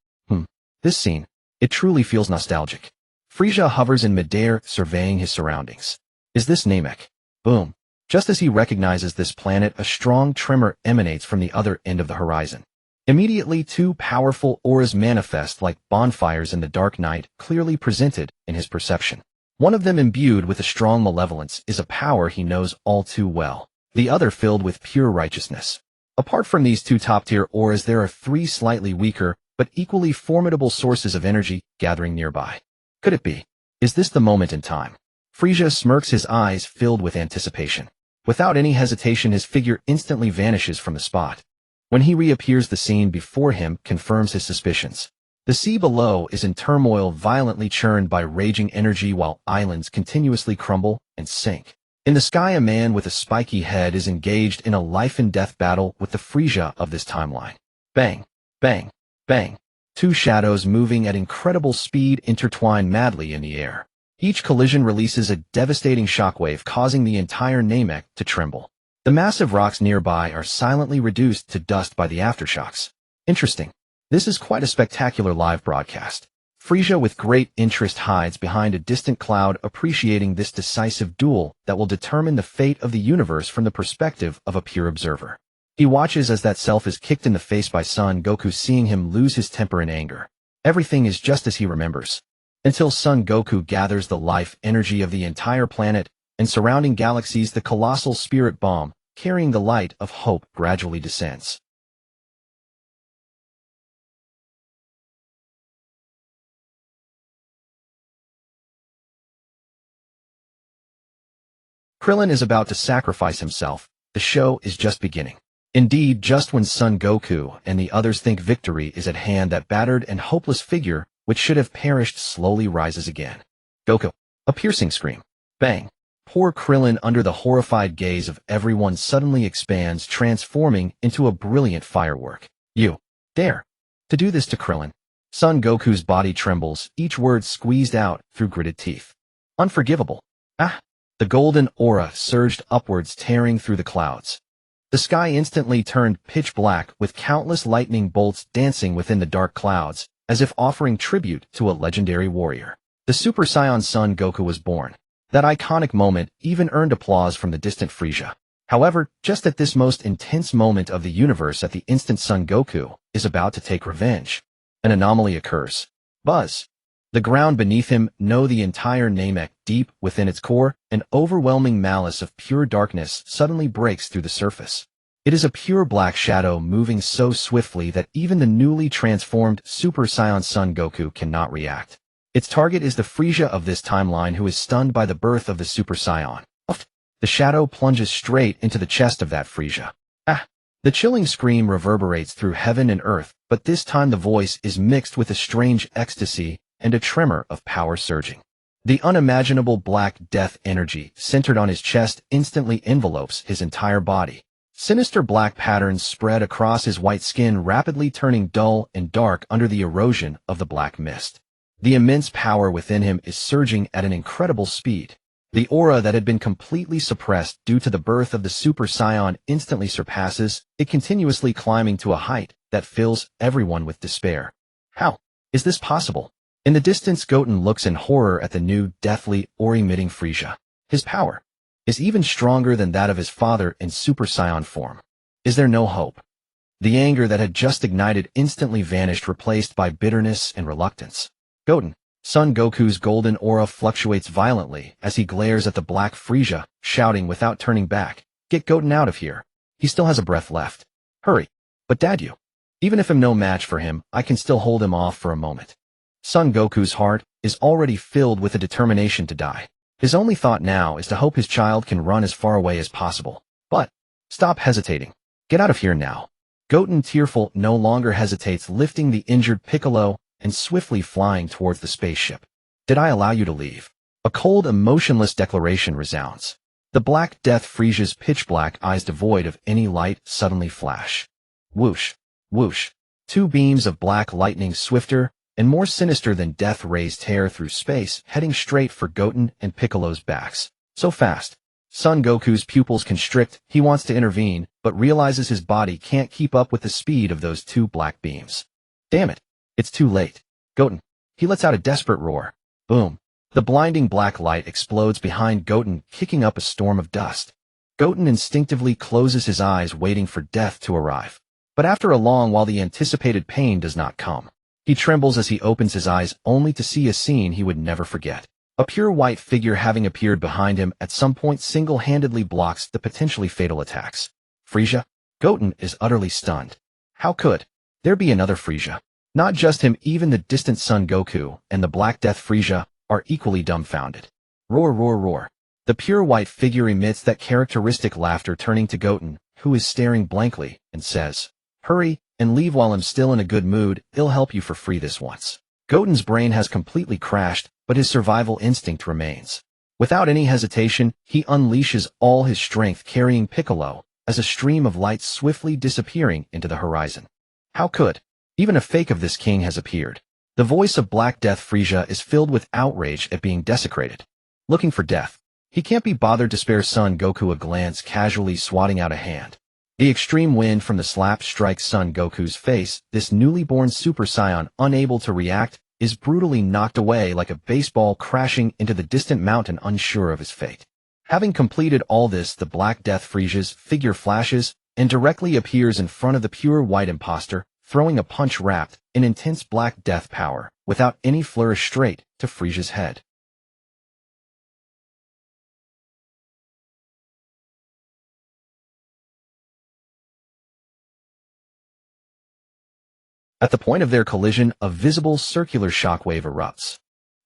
This scene, it truly feels nostalgic. Frieza hovers in midair, surveying his surroundings. Is this Namek? Boom. Just as he recognizes this planet, a strong tremor emanates from the other end of the horizon. Immediately, two powerful auras manifest like bonfires in the dark night, clearly presented in his perception. One of them, imbued with a strong malevolence, is a power he knows all too well. The other filled with pure righteousness. Apart from these two top-tier auras, there are three slightly weaker, but equally formidable sources of energy gathering nearby. Could it be? Is this the moment in time? Frieza smirks, his eyes filled with anticipation. Without any hesitation, his figure instantly vanishes from the spot. When he reappears, the scene before him confirms his suspicions. The sea below is in turmoil, violently churned by raging energy, while islands continuously crumble and sink. In the sky, a man with a spiky head is engaged in a life-and-death battle with the Frieza of this timeline. Bang, bang, bang. Two shadows moving at incredible speed intertwine madly in the air. Each collision releases a devastating shockwave, causing the entire Namek to tremble. The massive rocks nearby are silently reduced to dust by the aftershocks. Interesting. This is quite a spectacular live broadcast. Frieza with great interest hides behind a distant cloud, appreciating this decisive duel that will determine the fate of the universe from the perspective of a pure observer. He watches as that self is kicked in the face by Son Goku, seeing him lose his temper in anger. Everything is just as he remembers. Until Son Goku gathers the life energy of the entire planet and surrounding galaxies, the colossal spirit bomb, carrying the light of hope, gradually descends. Krillin is about to sacrifice himself. The show is just beginning. Indeed, just when Son Goku and the others think victory is at hand, that battered and hopeless figure, which should have perished, slowly rises again. Goku. A piercing scream. Bang. Poor Krillin, under the horrified gaze of everyone, suddenly expands, transforming into a brilliant firework. You dare to do this to Krillin? Son Goku's body trembles, each word squeezed out through gritted teeth. Unforgivable. Ah! The golden aura surged upwards, tearing through the clouds. The sky instantly turned pitch black, with countless lightning bolts dancing within the dark clouds, as if offering tribute to a legendary warrior. The Super Saiyan Son Goku was born. That iconic moment even earned applause from the distant Frieza. However, just at this most intense moment of the universe, at the instant Son Goku is about to take revenge, an anomaly occurs. Buzz. The ground beneath him, the entire Namek, deep within its core, an overwhelming malice of pure darkness suddenly breaks through the surface. It is a pure black shadow, moving so swiftly that even the newly transformed Super Saiyan Son Goku cannot react. Its target is the Frieza of this timeline, who is stunned by the birth of the Super Saiyan. The shadow plunges straight into the chest of that Frieza. Ah! The chilling scream reverberates through heaven and earth, but this time the voice is mixed with a strange ecstasy and a tremor of power surging. The unimaginable black death energy centered on his chest instantly envelopes his entire body. Sinister black patterns spread across his white skin, rapidly turning dull and dark under the erosion of the black mist. The immense power within him is surging at an incredible speed. The aura that had been completely suppressed due to the birth of the Super Saiyan instantly surpasses it, continuously climbing to a height that fills everyone with despair. How is this possible? In the distance, Goten looks in horror at the new, deathly, aura-emitting Frieza. His power is even stronger than that of his father in Super Saiyan form. Is there no hope? The anger that had just ignited instantly vanished, replaced by bitterness and reluctance. Goten. Son Goku's golden aura fluctuates violently as he glares at the black Frieza, shouting without turning back, "Get Goten out of here. He still has a breath left. Hurry." "But Dad, even if I'm no match for him, I can still hold him off for a moment." Son Goku's heart is already filled with a determination to die. His only thought now is to hope his child can run as far away as possible. But stop hesitating. Get out of here now. Goten, tearful, no longer hesitates, lifting the injured Piccolo and swiftly flying towards the spaceship. "Did I allow you to leave?" A cold, emotionless declaration resounds. The Black Death Frieza's pitch-black eyes, devoid of any light, suddenly flash. Whoosh, whoosh. Two beams of black lightning, swifter and more sinister than death rays, tear through space, heading straight for Goten and Piccolo's backs. So fast. Son Goku's pupils constrict. He wants to intervene, but realizes his body can't keep up with the speed of those two black beams. Damn it. It's too late. Goten. He lets out a desperate roar. Boom. The blinding black light explodes behind Goten, kicking up a storm of dust. Goten instinctively closes his eyes, waiting for death to arrive. But after a long while the anticipated pain does not come. He trembles as he opens his eyes only to see a scene he would never forget. A pure white figure having appeared behind him at some point single-handedly blocks the potentially fatal attacks. Frieza? Goten is utterly stunned. How could there be another Frieza? Not just him, even the distant Son Goku and the Black Death Frieza are equally dumbfounded. Roar, roar, roar. The pure white figure emits that characteristic laughter, turning to Goten, who is staring blankly, and says, "Hurry, and leave while I'm still in a good mood, I'll help you for free this once." Goten's brain has completely crashed, but his survival instinct remains. Without any hesitation, he unleashes all his strength, carrying Piccolo, as a stream of light swiftly disappearing into the horizon. How could even a fake of this king has appeared? The voice of Black Death Frieza is filled with outrage at being desecrated. Looking for death. He can't be bothered to spare Son Goku a glance, casually swatting out a hand. The extreme wind from the slap strikes Son Goku's face. This newly born Super Saiyan, unable to react, is brutally knocked away like a baseball crashing into the distant mountain, unsure of his fate. Having completed all this, the Black Death Frieza's figure flashes and directly appears in front of the pure white imposter, throwing a punch wrapped in intense Black Death power, without any flourish, straight to Frieza's head. At the point of their collision, a visible circular shockwave erupts.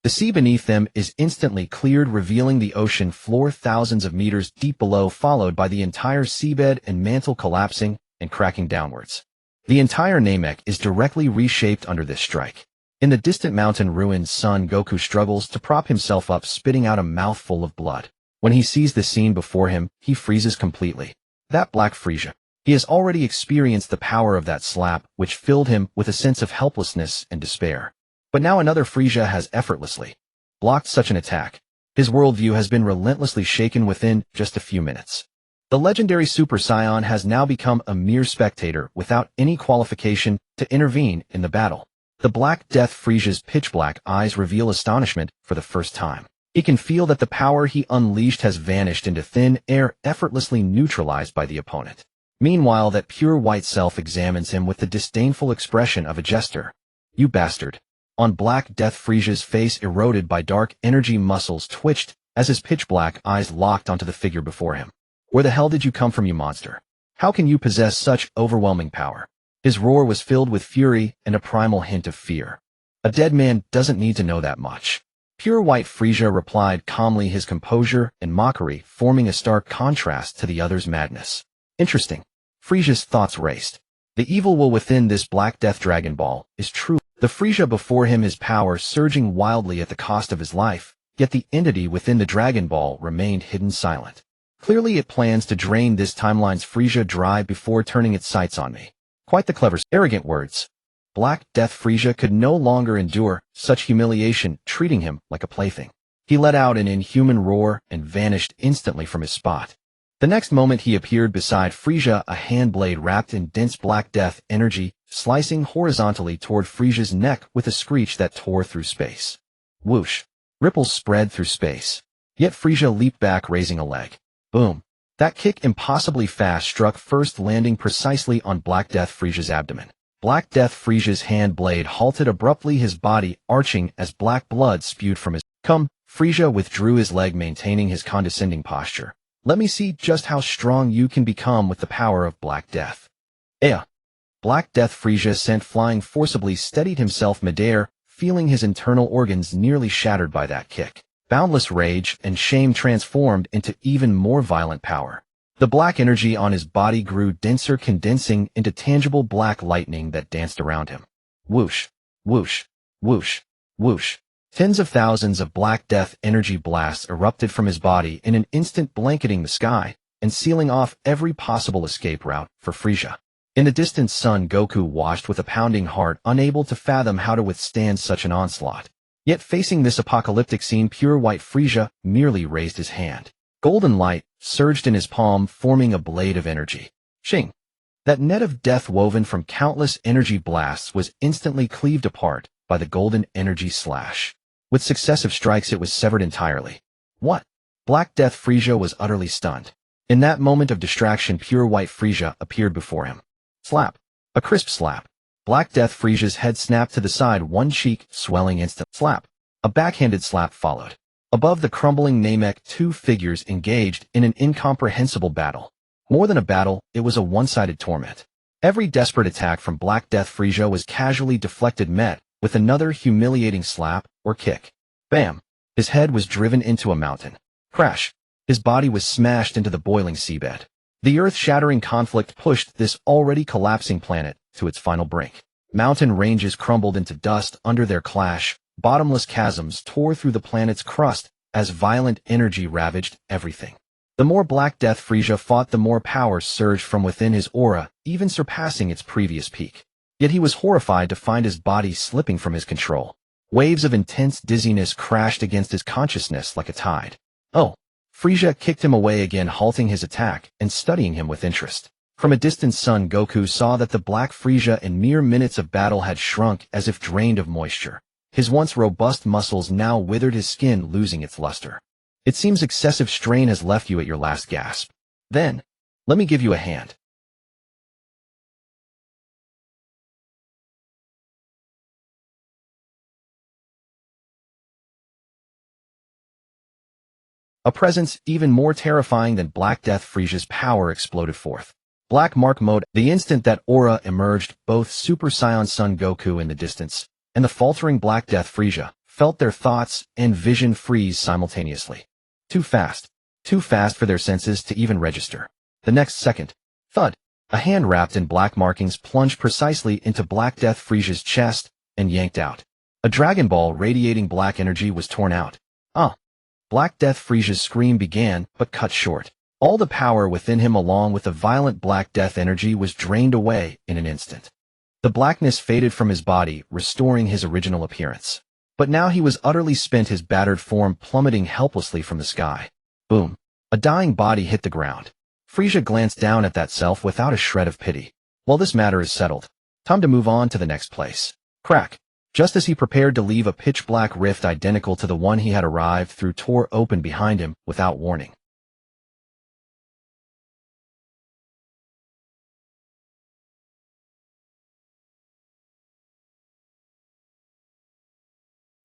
The sea beneath them is instantly cleared, revealing the ocean floor thousands of meters deep below, followed by the entire seabed and mantle collapsing and cracking downwards. The entire Namek is directly reshaped under this strike. In the distant mountain ruins, Son Goku struggles to prop himself up, spitting out a mouthful of blood. When he sees the scene before him, he freezes completely. That Black Frieza. He has already experienced the power of that slap, which filled him with a sense of helplessness and despair. But now another Frieza has effortlessly blocked such an attack. His worldview has been relentlessly shaken within just a few minutes. The legendary Super Saiyan has now become a mere spectator without any qualification to intervene in the battle. The Black Death Frieza's pitch-black eyes reveal astonishment for the first time. He can feel that the power he unleashed has vanished into thin air, effortlessly neutralized by the opponent. Meanwhile, that pure white self examines him with the disdainful expression of a jester. "You bastard." On Black Death Frieza's face, eroded by dark energy, muscles twitched as his pitch-black eyes locked onto the figure before him. "Where the hell did you come from, you monster? How can you possess such overwhelming power?" His roar was filled with fury and a primal hint of fear. "A dead man doesn't need to know that much." Pure white Frieza replied calmly, his composure and mockery forming a stark contrast to the other's madness. Interesting. Frieza's thoughts raced. The evil will within this Black Death Dragon Ball is true. The Frieza before him, his power surging wildly at the cost of his life, yet the entity within the Dragon Ball remained hidden, silent. Clearly it plans to drain this timeline's Frieza dry before turning its sights on me. Quite the clever, arrogant words. Black Death Frieza could no longer endure such humiliation, treating him like a plaything. He let out an inhuman roar and vanished instantly from his spot. The next moment he appeared beside Frieza, a hand blade wrapped in dense Black Death energy, slicing horizontally toward Frieza's neck with a screech that tore through space. Whoosh. Ripples spread through space. Yet Frieza leaped back, raising a leg. Boom. That kick, impossibly fast, struck first, landing precisely on Black Death Frieza's abdomen. Black Death Frieza's hand blade halted abruptly, his body arching as black blood spewed from his. "Come." Frieza withdrew his leg, maintaining his condescending posture. "Let me see just how strong you can become with the power of Black Death." Black Death Frieza, sent flying forcibly, steadied himself midair, feeling his internal organs nearly shattered by that kick. Boundless rage and shame transformed into even more violent power. The black energy on his body grew denser, condensing into tangible black lightning that danced around him. Whoosh, whoosh, whoosh, whoosh. Tens of thousands of Black Death energy blasts erupted from his body in an instant, blanketing the sky and sealing off every possible escape route for Frieza. In the distance, Son Goku watched with a pounding heart, unable to fathom how to withstand such an onslaught. Yet facing this apocalyptic scene, pure white Frieza merely raised his hand. Golden light surged in his palm, forming a blade of energy. Shing! That net of death woven from countless energy blasts was instantly cleaved apart by the golden energy slash. With successive strikes, it was severed entirely. What? Black Death Frieza was utterly stunned. In that moment of distraction, pure white Frieza appeared before him. Slap! A crisp slap. Black Death Frieza's head snapped to the side, one cheek swelling instant. Slap. A backhanded slap followed. Above the crumbling Namek, two figures engaged in an incomprehensible battle. More than a battle, it was a one-sided torment. Every desperate attack from Black Death Frieza was casually deflected, met with another humiliating slap or kick. Bam! His head was driven into a mountain. Crash! His body was smashed into the boiling seabed. The earth-shattering conflict pushed this already collapsing planet to its final brink. Mountain ranges crumbled into dust under their clash. Bottomless chasms tore through the planet's crust as violent energy ravaged everything. The more Black Death Frieza fought, the more power surged from within his aura, even surpassing its previous peak. Yet he was horrified to find his body slipping from his control. Waves of intense dizziness crashed against his consciousness like a tide. Oh! Frieza kicked him away again, halting his attack and studying him with interest. From a distance, Son Goku saw that the Black Frieza in mere minutes of battle had shrunk as if drained of moisture. His once robust muscles now withered, his skin losing its luster. It seems excessive strain has left you at your last gasp. Then, let me give you a hand. A presence even more terrifying than Black Death Frieza's power exploded forth. Black Mark Mode. The instant that aura emerged, both Super Saiyan Son Goku in the distance and the faltering Black Death Frieza felt their thoughts and vision freeze simultaneously. Too fast for their senses to even register. The next second, thud, a hand wrapped in black markings plunged precisely into Black Death Frieza's chest and yanked out. A Dragon Ball radiating black energy was torn out. Black Death Frieza's scream began, but cut short. All the power within him along with the violent Black Death energy was drained away in an instant. The blackness faded from his body, restoring his original appearance. But now he was utterly spent, his battered form plummeting helplessly from the sky. Boom! A dying body hit the ground. Frieza glanced down at that self without a shred of pity. Well, this matter is settled. Time to move on to the next place. Crack! Just as he prepared to leave, a pitch-black rift identical to the one he had arrived through tore open behind him without warning.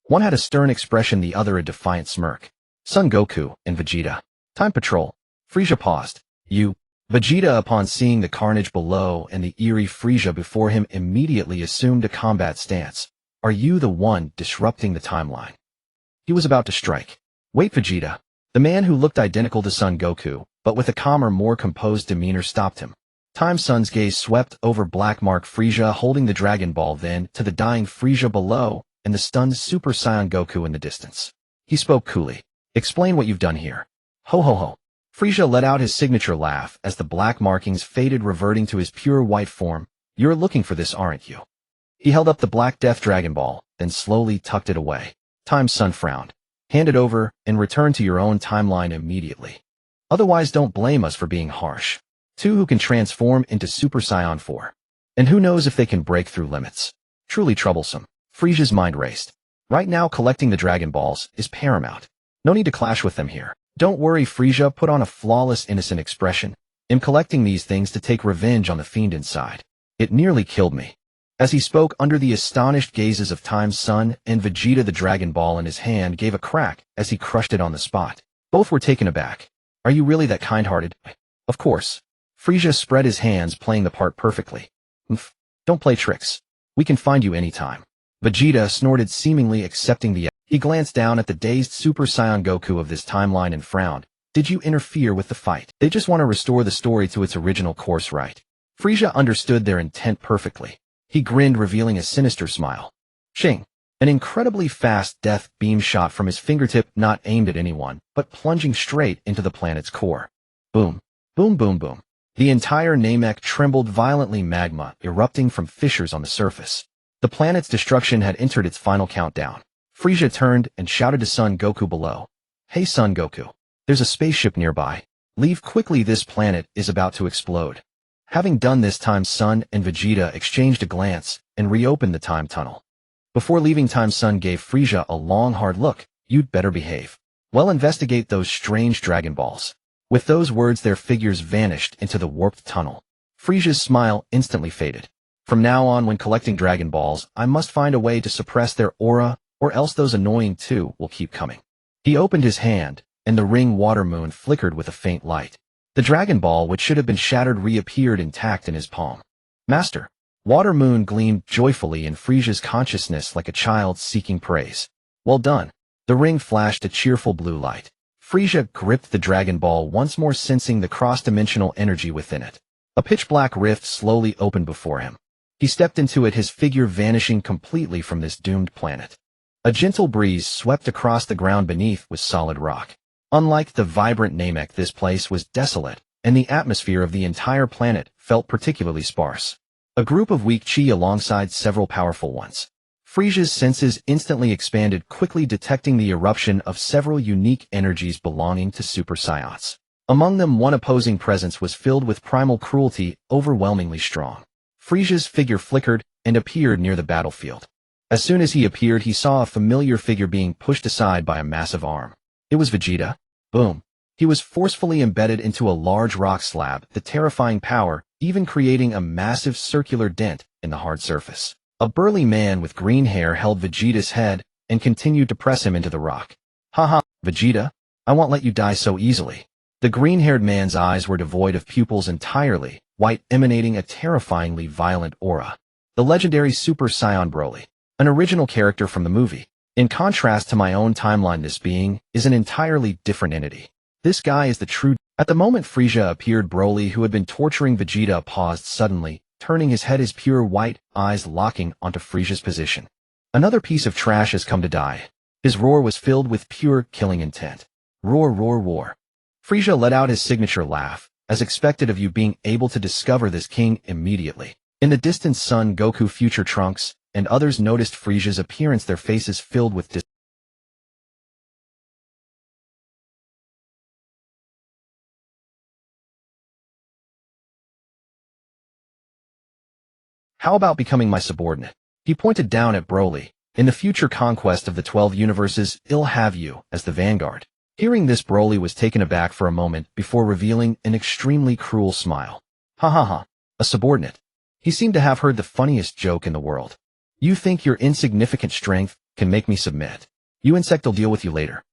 One had a stern expression, the other a defiant smirk. Son Goku and Vegeta. Time patrol. Frieza paused. You. Vegeta, upon seeing the carnage below and the eerie Frieza before him, immediately assumed a combat stance. Are you the one disrupting the timeline? He was about to strike. Wait, Vegeta. The man who looked identical to Son Goku, but with a calmer, more composed demeanor, stopped him. Time Son's gaze swept over Black Mark Frieza holding the Dragon Ball, then to the dying Frieza below and the stunned Super Saiyan Goku in the distance. He spoke coolly. Explain what you've done here. Ho ho ho. Frieza let out his signature laugh as the black markings faded, reverting to his pure white form. You're looking for this, aren't you? He held up the Black Death Dragon Ball, then slowly tucked it away. Time's Son frowned. Hand it over and return to your own timeline immediately. Otherwise, don't blame us for being harsh. Two who can transform into Super Saiyan 4. And who knows if they can break through limits. Truly troublesome. Frieza's mind raced. Right now, collecting the Dragon Balls is paramount. No need to clash with them here. Don't worry, Frieza put on a flawless, innocent expression. I'm collecting these things to take revenge on the fiend inside. It nearly killed me. As he spoke, under the astonished gazes of Time's Son and Vegeta, the Dragon Ball in his hand gave a crack as he crushed it on the spot. Both were taken aback. Are you really that kind-hearted? Of course. Frieza spread his hands, playing the part perfectly. Don't play tricks. We can find you anytime. Vegeta snorted, seemingly accepting the. He glanced down at the dazed Super Saiyan Goku of this timeline and frowned. Did you interfere with the fight? They just want to restore the story to its original course, right? Frieza understood their intent perfectly. He grinned, revealing a sinister smile. Ching! An incredibly fast death beam shot from his fingertip, not aimed at anyone, but plunging straight into the planet's core. Boom! Boom boom boom. The entire Namek trembled violently, magma erupting from fissures on the surface. The planet's destruction had entered its final countdown. Frieza turned and shouted to Son Goku below. Hey Son Goku. There's a spaceship nearby. Leave quickly, this planet is about to explode. Having done this, Time's Son and Vegeta exchanged a glance and reopened the time tunnel. Before leaving, Time's Son gave Frieza a long, hard look. You'd better behave. Well, investigate those strange Dragon Balls. With those words, their figures vanished into the warped tunnel. Frieza's smile instantly faded. From now on, when collecting Dragon Balls, I must find a way to suppress their aura, or else those annoying two will keep coming. He opened his hand, and the ring water moon flickered with a faint light. The Dragon Ball, which should have been shattered, reappeared intact in his palm. Master. Water moon gleamed joyfully in Frieza's consciousness like a child seeking praise. Well done. The ring flashed a cheerful blue light. Frieza gripped the Dragon Ball once more, sensing the cross-dimensional energy within it. A pitch-black rift slowly opened before him. He stepped into it, his figure vanishing completely from this doomed planet. A gentle breeze swept across the ground beneath with solid rock. Unlike the vibrant Namek, this place was desolate, and the atmosphere of the entire planet felt particularly sparse. A group of weak chi alongside several powerful ones. Frieza's senses instantly expanded, quickly detecting the eruption of several unique energies belonging to Super Saiyans. Among them, one opposing presence was filled with primal cruelty, overwhelmingly strong. Frieza's figure flickered and appeared near the battlefield. As soon as he appeared, he saw a familiar figure being pushed aside by a massive arm. It was Vegeta. Boom. He was forcefully embedded into a large rock slab, the terrifying power even creating a massive circular dent in the hard surface. A burly man with green hair held Vegeta's head and continued to press him into the rock. Haha, Vegeta, I won't let you die so easily. The green-haired man's eyes were devoid of pupils entirely, white, emanating a terrifyingly violent aura. The legendary Super Saiyan Broly, an original character from the movie. In contrast to my own timeline, this being is an entirely different entity. This guy is the true. At the moment Frieza appeared, Broly, who had been torturing Vegeta, paused suddenly, turning his head, his pure white eyes locking onto Frieza's position. Another piece of trash has come to die. His roar was filled with pure killing intent. Roar, roar, roar. Frieza let out his signature laugh, as expected of you being able to discover this king immediately. In the distance, Son Goku, future Trunks, and others noticed Frieza's appearance, their faces filled with dismay. How about becoming my subordinate? He pointed down at Broly. In the future conquest of the 12 universes, I'll have you as the vanguard. Hearing this, Broly was taken aback for a moment before revealing an extremely cruel smile. Ha ha ha, a subordinate. He seemed to have heard the funniest joke in the world. You think your insignificant strength can make me submit? You insect, I'll deal with you later.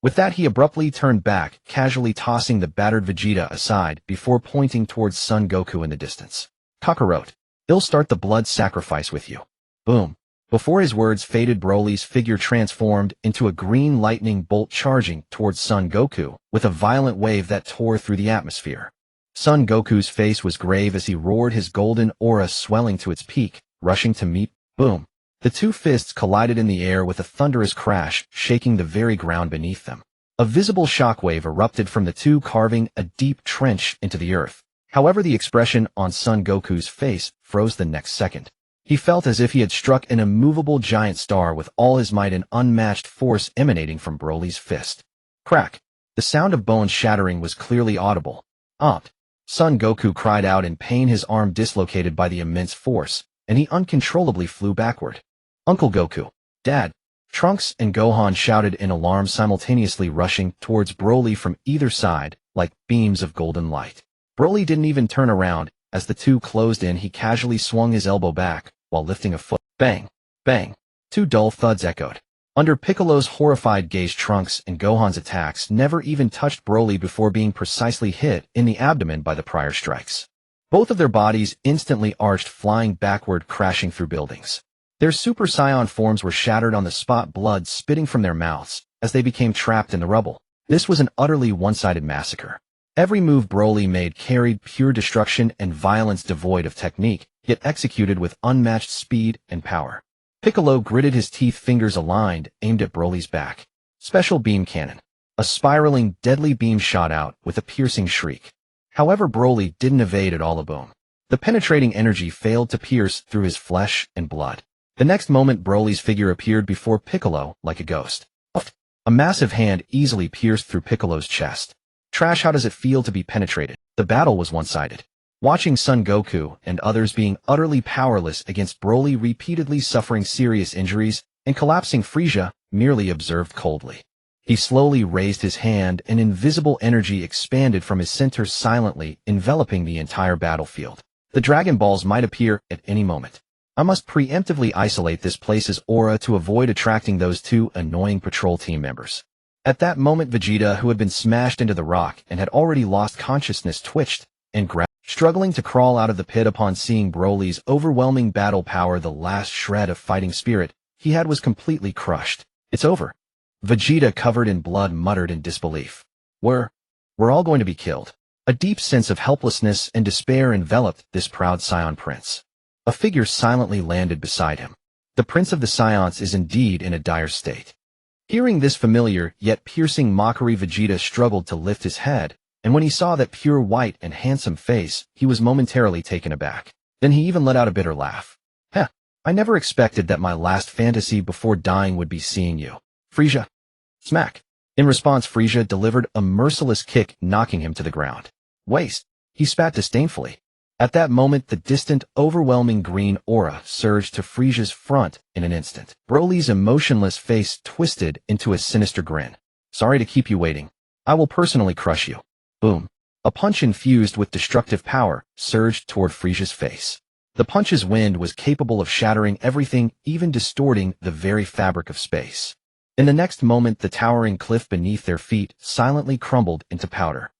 With that, he abruptly turned back, casually tossing the battered Vegeta aside before pointing towards Son Goku in the distance. Kakarot, I'll start the blood sacrifice with you. Boom. Before his words faded, Broly's figure transformed into a green lightning bolt, charging towards Son Goku with a violent wave that tore through the atmosphere. Son Goku's face was grave as he roared, his golden aura swelling to its peak, rushing to meet. Boom. The two fists collided in the air with a thunderous crash, shaking the very ground beneath them. A visible shockwave erupted from the two, carving a deep trench into the earth. However, the expression on Son Goku's face froze the next second. He felt as if he had struck an immovable giant star with all his might, an unmatched force emanating from Broly's fist. Crack! The sound of bones shattering was clearly audible. Opt! Son Goku cried out in pain, his arm dislocated by the immense force, and he uncontrollably flew backward. Uncle Goku! Dad! Trunks and Gohan shouted in alarm, simultaneously rushing towards Broly from either side like beams of golden light. Broly didn't even turn around. As the two closed in, he casually swung his elbow back while lifting a foot. Bang! Bang! Two dull thuds echoed. Under Piccolo's horrified gaze, Trunks and Gohan's attacks never even touched Broly before being precisely hit in the abdomen by the prior strikes. Both of their bodies instantly arched, flying backward, crashing through buildings. Their Super Saiyan forms were shattered on the spot, blood spitting from their mouths as they became trapped in the rubble. This was an utterly one-sided massacre. Every move Broly made carried pure destruction and violence, devoid of technique, yet executed with unmatched speed and power. Piccolo gritted his teeth, fingers aligned, aimed at Broly's back. Special beam cannon. A spiraling, deadly beam shot out with a piercing shriek. However, Broly didn't evade at all. A boom. The penetrating energy failed to pierce through his flesh and blood. The next moment, Broly's figure appeared before Piccolo like a ghost. A massive hand easily pierced through Piccolo's chest. Trash, how does it feel to be penetrated? The battle was one-sided. Watching Son Goku and others being utterly powerless against Broly, repeatedly suffering serious injuries and collapsing, Frieza merely observed coldly. He slowly raised his hand, and invisible energy expanded from his center, silently enveloping the entire battlefield. The Dragon Balls might appear at any moment. I must preemptively isolate this place's aura to avoid attracting those two annoying patrol team members. At that moment, Vegeta, who had been smashed into the rock and had already lost consciousness, twitched and grabbed, struggling to crawl out of the pit. Upon seeing Broly's overwhelming battle power, the last shred of fighting spirit he had was completely crushed. It's over. Vegeta, covered in blood, muttered in disbelief. We're all going to be killed. A deep sense of helplessness and despair enveloped this proud Saiyan prince. A figure silently landed beside him. The Prince of the Saiyans is indeed in a dire state. Hearing this familiar yet piercing mockery, Vegeta struggled to lift his head, and when he saw that pure white and handsome face, he was momentarily taken aback. Then he even let out a bitter laugh. Heh, I never expected that my last fantasy before dying would be seeing you. Frieza. Smack. In response, Frieza delivered a merciless kick, knocking him to the ground. Waste. He spat disdainfully. At that moment, the distant, overwhelming green aura surged to Frieza's front in an instant. Broly's emotionless face twisted into a sinister grin. Sorry to keep you waiting. I will personally crush you. Boom. A punch infused with destructive power surged toward Frieza's face. The punch's wind was capable of shattering everything, even distorting the very fabric of space. In the next moment, the towering cliff beneath their feet silently crumbled into powder.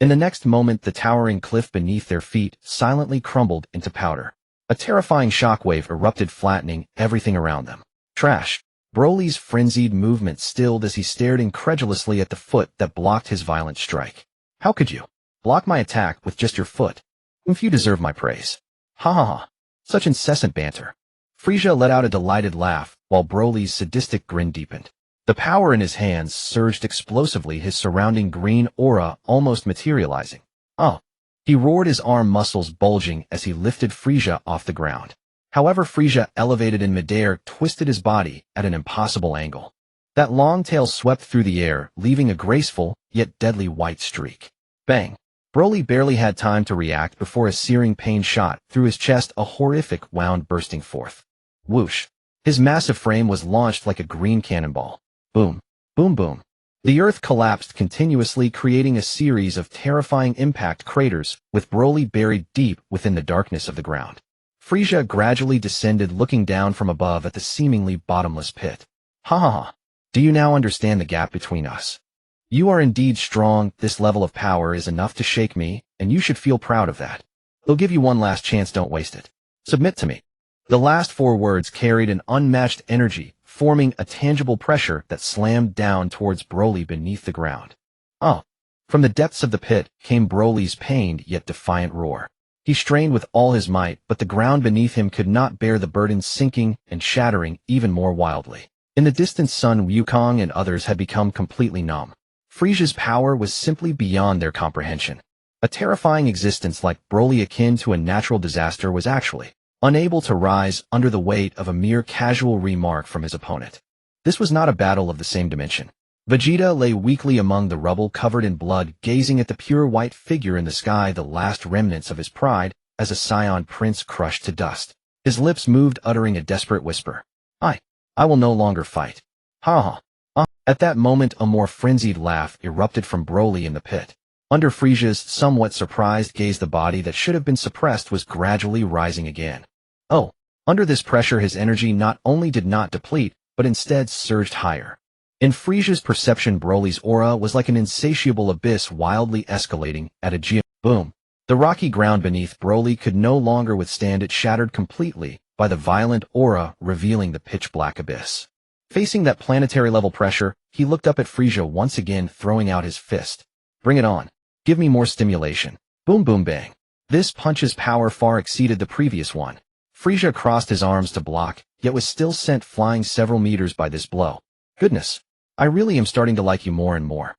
In the next moment, the towering cliff beneath their feet silently crumbled into powder. A terrifying shockwave erupted, flattening everything around them. Trash. Broly's frenzied movement stilled as he stared incredulously at the foot that blocked his violent strike. How could you block my attack with just your foot? If you deserve my praise. Ha ha ha. Such incessant banter. Frieza let out a delighted laugh, while Broly's sadistic grin deepened. The power in his hands surged explosively, his surrounding green aura almost materializing. Oh! He roared, his arm muscles bulging as he lifted Frieza off the ground. However, Frieza, elevated in midair, twisted his body at an impossible angle. That long tail swept through the air, leaving a graceful, yet deadly white streak. Bang! Broly barely had time to react before a searing pain shot through his chest, a horrific wound bursting forth. Whoosh! His massive frame was launched like a green cannonball. Boom, boom, boom. The earth collapsed continuously, creating a series of terrifying impact craters, with Broly buried deep within the darkness of the ground. Frieza gradually descended, looking down from above at the seemingly bottomless pit. Ha ha ha. Do you now understand the gap between us? You are indeed strong. This level of power is enough to shake me, and you should feel proud of that. They'll give you one last chance, don't waste it. Submit to me. The last 4 words carried an unmatched energy, forming a tangible pressure that slammed down towards Broly beneath the ground. Oh! From the depths of the pit came Broly's pained yet defiant roar. He strained with all his might, but the ground beneath him could not bear the burden, sinking and shattering even more wildly. In the distance, Sun Wukong and others had become completely numb. Frieza's power was simply beyond their comprehension. A terrifying existence like Broly, akin to a natural disaster, was actually unable to rise under the weight of a mere casual remark from his opponent. This was not a battle of the same dimension. Vegeta lay weakly among the rubble, covered in blood, gazing at the pure white figure in the sky, the last remnants of his pride as a Saiyan prince crushed to dust. His lips moved, uttering a desperate whisper. I will no longer fight. Ha ha. At that moment, a more frenzied laugh erupted from Broly in the pit. Under Frieza's somewhat surprised gaze, the body that should have been suppressed was gradually rising again. Oh! Under this pressure, his energy not only did not deplete, but instead surged higher. In Frieza's perception, Broly's aura was like an insatiable abyss, wildly escalating at a boom. The rocky ground beneath Broly could no longer withstand it, shattered completely by the violent aura, revealing the pitch-black abyss. Facing that planetary-level pressure, he looked up at Frieza once again, throwing out his fist. Bring it on. Give me more stimulation. Boom, boom, bang. This punch's power far exceeded the previous one. Frieza crossed his arms to block, yet was still sent flying several meters by this blow. Goodness, I really am starting to like you more and more.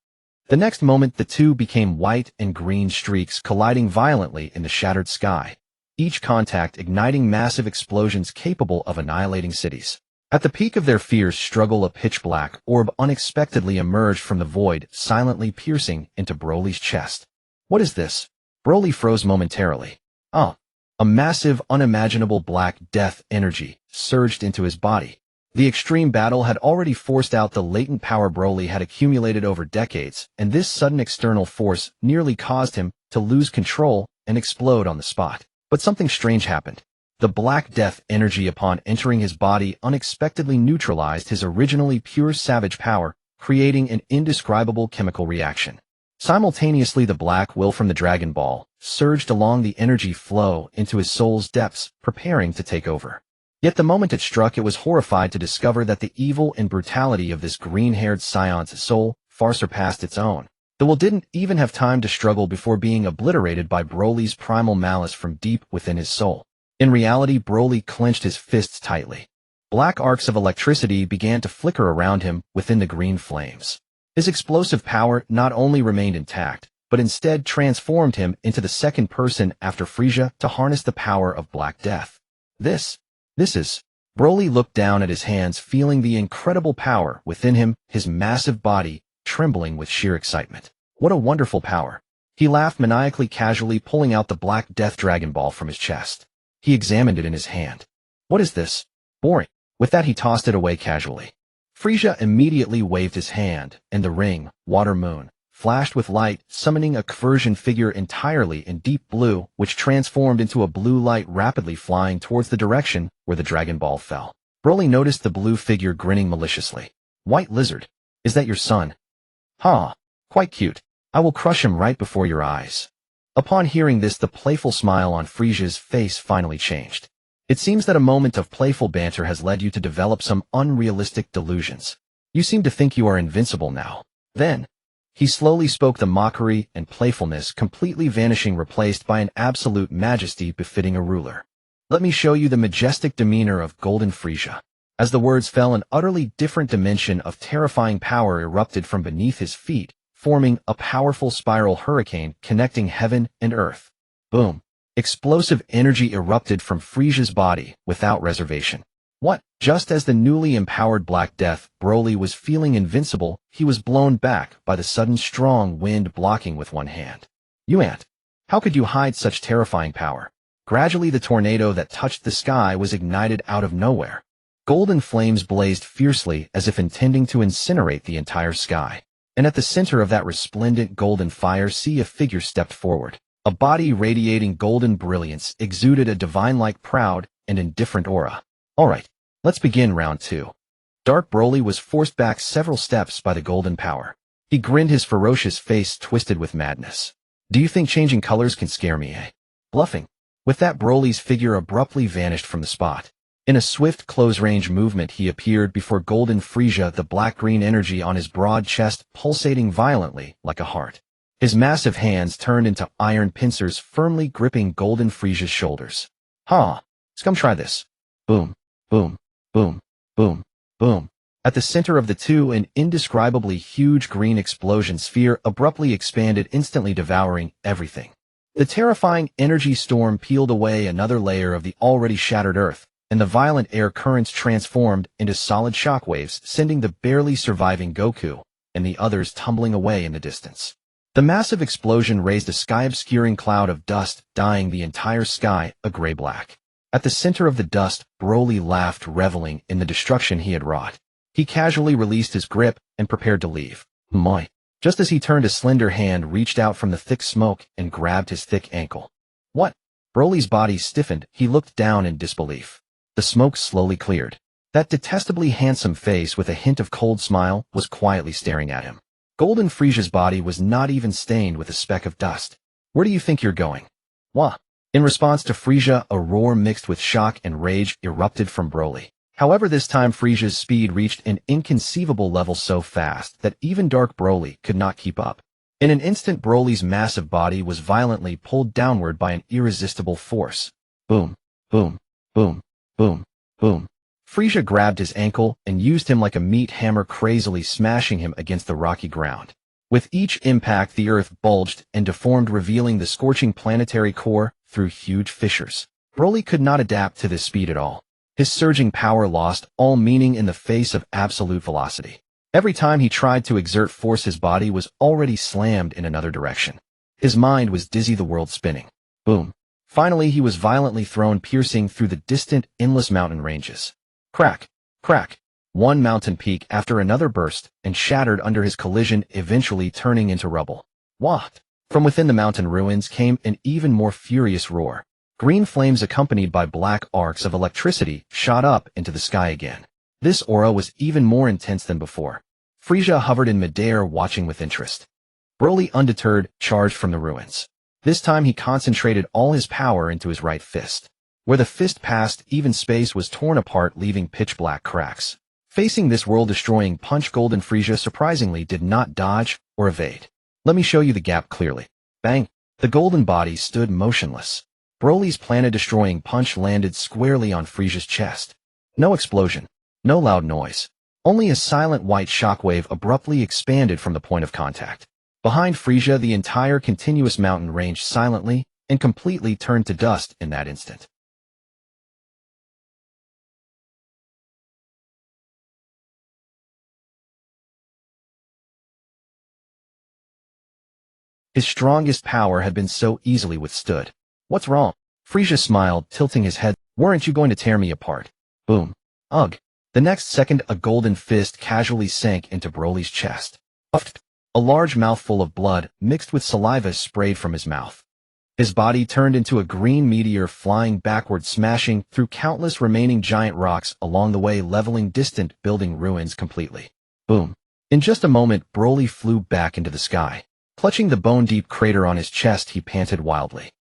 The next moment, the two became white and green streaks, colliding violently in the shattered sky, each contact igniting massive explosions capable of annihilating cities. At the peak of their fierce struggle, a pitch-black orb unexpectedly emerged from the void, silently piercing into Broly's chest. What is this? Broly froze momentarily. Oh! A massive, unimaginable black death energy surged into his body. The extreme battle had already forced out the latent power Broly had accumulated over decades, and this sudden external force nearly caused him to lose control and explode on the spot. But something strange happened. The Black Death energy upon entering his body unexpectedly neutralized his originally pure savage power, creating an indescribable chemical reaction. Simultaneously, the black will from the Dragon Ball surged along the energy flow into his soul's depths, preparing to take over. Yet the moment it struck, it was horrified to discover that the evil and brutality of this green-haired Scion's soul far surpassed its own. The will didn't even have time to struggle before being obliterated by Broly's primal malice from deep within his soul. In reality, Broly clenched his fists tightly. Black arcs of electricity began to flicker around him within the green flames. His explosive power not only remained intact, but instead transformed him into the second person after Frieza to harness the power of Black Death. This is... Broly looked down at his hands, feeling the incredible power within him, his massive body trembling with sheer excitement. What a wonderful power. He laughed maniacally, casually pulling out the Black Death Dragon Ball from his chest. He examined it in his hand. What is this? Boring. With that, he tossed it away casually. Frieza immediately waved his hand, and the ring, Water Moon, flashed with light, summoning a conversion figure entirely in deep blue, which transformed into a blue light rapidly flying towards the direction where the Dragon Ball fell. Broly noticed the blue figure grinning maliciously. White Lizard, is that your son? Huh, quite cute. I will crush him right before your eyes. Upon hearing this, the playful smile on Frieza's face finally changed. It seems that a moment of playful banter has led you to develop some unrealistic delusions. You seem to think you are invincible now. Then, he slowly spoke, the mockery and playfulness completely vanishing, replaced by an absolute majesty befitting a ruler. Let me show you the majestic demeanor of Golden Frieza. As the words fell, an utterly different dimension of terrifying power erupted from beneath his feet, forming a powerful spiral hurricane connecting heaven and earth. Boom. Explosive energy erupted from Frieza's body without reservation. What? Just as the newly empowered Black Death Broly was feeling invincible, he was blown back by the sudden strong wind, blocking with one hand. You ant. How could you hide such terrifying power? Gradually, the tornado that touched the sky was ignited out of nowhere. Golden flames blazed fiercely as if intending to incinerate the entire sky. And at the center of that resplendent golden fire, a figure stepped forward. A body radiating golden brilliance exuded a divine-like proud and indifferent aura. Alright, let's begin round 2. Dark Broly was forced back several steps by the golden power. He grinned, his ferocious face twisted with madness. Do you think changing colors can scare me, eh? Bluffing. With that, Broly's figure abruptly vanished from the spot. In a swift close-range movement, he appeared before Golden Frieza, the black-green energy on his broad chest pulsating violently like a heart. His massive hands turned into iron pincers, firmly gripping Golden Frieza's shoulders. Huh. Come try this. Boom, boom, boom, boom, boom. At the center of the two, an indescribably huge green explosion sphere abruptly expanded, instantly devouring everything. The terrifying energy storm peeled away another layer of the already shattered earth, and the violent air currents transformed into solid shockwaves, sending the barely surviving Goku and the others tumbling away in the distance. The massive explosion raised a sky-obscuring cloud of dust, dyeing the entire sky a gray-black. At the center of the dust, Broly laughed, reveling in the destruction he had wrought. He casually released his grip and prepared to leave. My! Just as he turned, a slender hand reached out from the thick smoke and grabbed his thick ankle. What? Broly's body stiffened. He looked down in disbelief. The smoke slowly cleared. That detestably handsome face with a hint of cold smile was quietly staring at him. Golden Frieza's body was not even stained with a speck of dust. Where do you think you're going? Wah! In response to Frieza, a roar mixed with shock and rage erupted from Broly. However, this time Frieza's speed reached an inconceivable level, so fast that even Dark Broly could not keep up. In an instant, Broly's massive body was violently pulled downward by an irresistible force. Boom, boom, boom, boom, boom. Frieza grabbed his ankle and used him like a meat hammer, crazily smashing him against the rocky ground. With each impact, the earth bulged and deformed, revealing the scorching planetary core through huge fissures. Broly could not adapt to this speed at all. His surging power lost all meaning in the face of absolute velocity. Every time he tried to exert force, his body was already slammed in another direction. His mind was dizzy, the world spinning. Boom. Finally, he was violently thrown, piercing through the distant, endless mountain ranges. Crack, crack. One mountain peak after another burst and shattered under his collision, eventually turning into rubble. What? From within the mountain ruins came an even more furious roar. Green flames accompanied by black arcs of electricity shot up into the sky again. This aura was even more intense than before. Frieza hovered in midair watching with interest. Broly, undeterred, charged from the ruins. This time he concentrated all his power into his right fist. Where the fist passed, even space was torn apart, leaving pitch-black cracks. Facing this world-destroying punch, Golden Frieza surprisingly did not dodge or evade. Let me show you the gap clearly. Bang! The golden body stood motionless. Broly's planet-destroying punch landed squarely on Frieza's chest. No explosion. No loud noise. Only a silent white shockwave abruptly expanded from the point of contact. Behind Frieza, the entire continuous mountain range silently and completely turned to dust in that instant. His strongest power had been so easily withstood. What's wrong? Frieza smiled, tilting his head. Weren't you going to tear me apart? Boom. Ugh. The next second, a golden fist casually sank into Broly's chest. Puffed. A large mouthful of blood, mixed with saliva, sprayed from his mouth. His body turned into a green meteor, flying backward, smashing through countless remaining giant rocks along the way, leveling distant building ruins completely. Boom. In just a moment, Broly flew back into the sky. Clutching the bone-deep crater on his chest, he panted wildly.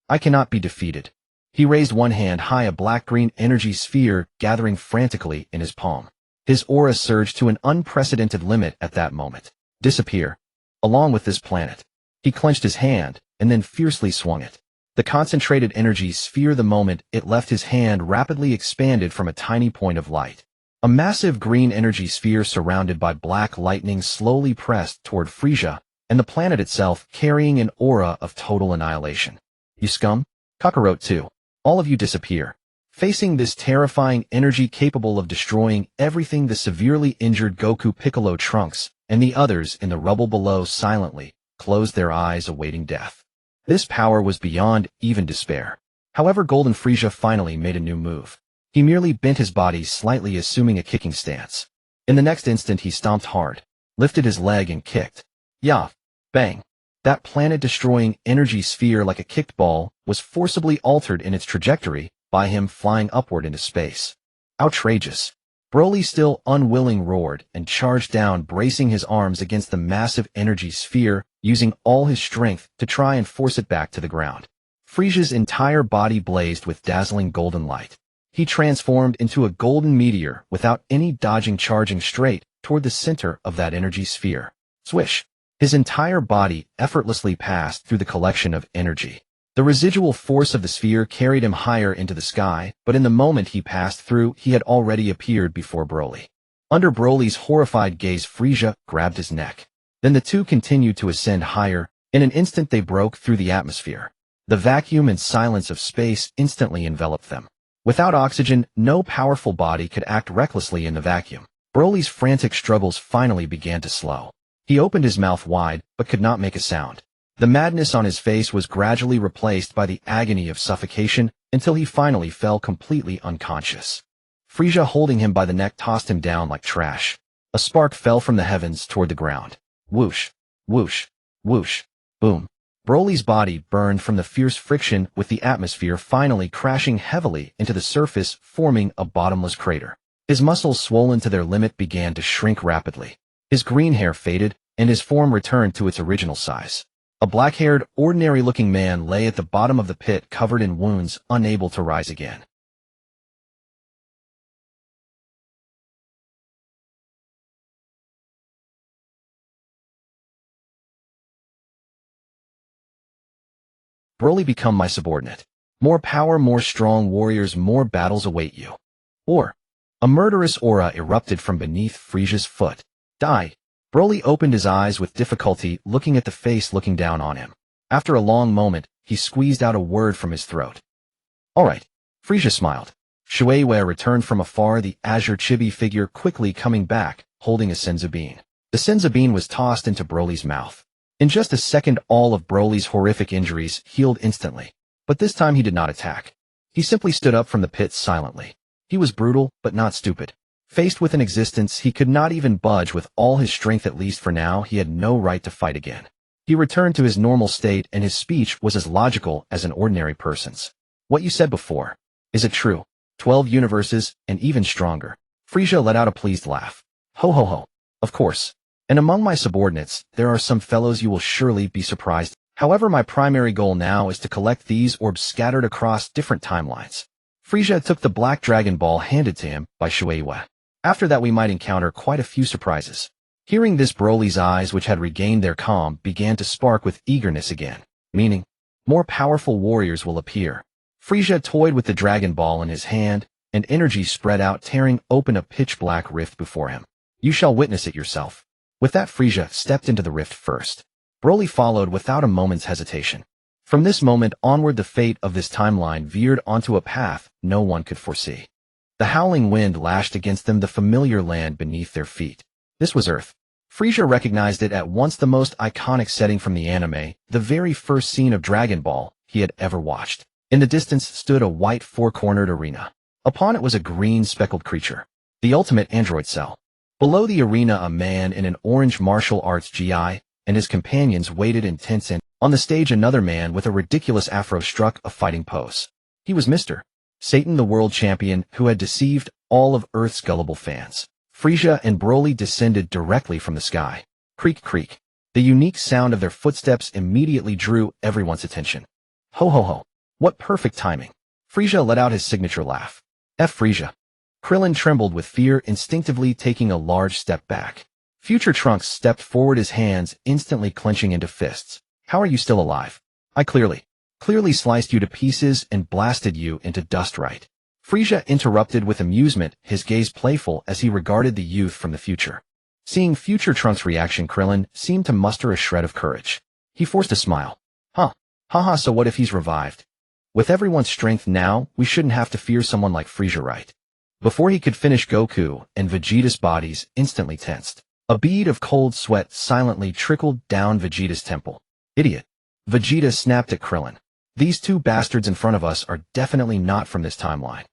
I cannot be defeated. He raised one hand high, a black-green energy sphere gathering frantically in his palm. His aura surged to an unprecedented limit at that moment. Disappear. Along with this planet. He clenched his hand, and then fiercely swung it. The concentrated energy sphere, the moment it left his hand, rapidly expanded from a tiny point of light. A massive green energy sphere surrounded by black lightning slowly pressed toward Frieza, and the planet itself carrying an aura of total annihilation. You scum? Kakarot too. All of you disappear. Facing this terrifying energy capable of destroying everything, the severely injured Goku, Piccolo, Trunks, and the others in the rubble below silently closed their eyes, awaiting death. This power was beyond even despair. However, Golden Frieza finally made a new move. He merely bent his body slightly, assuming a kicking stance. In the next instant, he stomped hard, lifted his leg, and kicked. Yah! Bang! That planet-destroying energy sphere, like a kicked ball, was forcibly altered in its trajectory by him flying upward into space. Outrageous! Broly, still unwilling, roared and charged down, bracing his arms against the massive energy sphere, using all his strength to try and force it back to the ground. Frieza's entire body blazed with dazzling golden light. He transformed into a golden meteor without any dodging, charging straight toward the center of that energy sphere. Swish! His entire body effortlessly passed through the collection of energy. The residual force of the sphere carried him higher into the sky, but in the moment he passed through, he had already appeared before Broly. Under Broly's horrified gaze, Frieza grabbed his neck. Then the two continued to ascend higher. In an instant they broke through the atmosphere. The vacuum and silence of space instantly enveloped them. Without oxygen, no powerful body could act recklessly in the vacuum. Broly's frantic struggles finally began to slow. He opened his mouth wide, but could not make a sound. The madness on his face was gradually replaced by the agony of suffocation until he finally fell completely unconscious. Frieza, holding him by the neck, tossed him down like trash. A spark fell from the heavens toward the ground. Whoosh, whoosh, whoosh, boom. Broly's body burned from the fierce friction with the atmosphere, finally crashing heavily into the surface, forming a bottomless crater. His muscles, swollen to their limit, began to shrink rapidly. His green hair faded, and his form returned to its original size. A black-haired, ordinary-looking man lay at the bottom of the pit, covered in wounds, unable to rise again. Broly, become my subordinate. More power, more strong warriors, more battles await you. Or, a murderous aura erupted from beneath Frieza's foot. Die. Broly opened his eyes with difficulty, looking at the face looking down on him. After a long moment, he squeezed out a word from his throat. All right. Frieza smiled. Shueiwa returned from afar, the azure chibi figure quickly coming back, holding a senzu bean. The senzu bean was tossed into Broly's mouth. In just a second, all of Broly's horrific injuries healed instantly. But this time he did not attack. He simply stood up from the pit silently. He was brutal, but not stupid. Faced with an existence he could not even budge with all his strength, at least for now, he had no right to fight again. He returned to his normal state and his speech was as logical as an ordinary person's. What you said before. Is it true? 12 universes, and even stronger. Frieza let out a pleased laugh. Ho ho ho. Of course. And among my subordinates, there are some fellows you will surely be surprised. However, my primary goal now is to collect these orbs scattered across different timelines. Frieza took the black Dragon Ball handed to him by Shueiwa. After that we might encounter quite a few surprises. Hearing this, Broly's eyes, which had regained their calm, began to spark with eagerness again, meaning, more powerful warriors will appear. Frieza toyed with the Dragon Ball in his hand, and energy spread out, tearing open a pitch-black rift before him. You shall witness it yourself. With that, Frieza stepped into the rift first. Broly followed without a moment's hesitation. From this moment onward, the fate of this timeline veered onto a path no one could foresee. The howling wind lashed against them, the familiar land beneath their feet. This was Earth. Frieza recognized it at once, the most iconic setting from the anime, the very first scene of Dragon Ball he had ever watched. In the distance stood a white four-cornered arena. Upon it was a green speckled creature, the ultimate android Cell. Below the arena, a man in an orange martial arts GI and his companions waited in tense, and on the stage another man with a ridiculous afro struck a fighting pose. He was Mr. Satan, the world champion who had deceived all of Earth's gullible fans. Frieza and Broly descended directly from the sky. Creak, creak. The unique sound of their footsteps immediately drew everyone's attention. Ho ho ho. What perfect timing. Frieza let out his signature laugh. Frieza. Krillin trembled with fear, instinctively taking a large step back. Future Trunks stepped forward, his hands instantly clenching into fists. How are you still alive? I clearly sliced you to pieces and blasted you into dust, right? Frieza interrupted with amusement, his gaze playful as he regarded the youth from the future. Seeing Future Trunks' reaction, Krillin seemed to muster a shred of courage. He forced a smile. Huh. Haha, so what if he's revived? With everyone's strength now, we shouldn't have to fear someone like Frieza, right? Before he could finish, Goku and Vegeta's bodies instantly tensed. A bead of cold sweat silently trickled down Vegeta's temple. Idiot. Vegeta snapped at Krillin. These two bastards in front of us are definitely not from this timeline.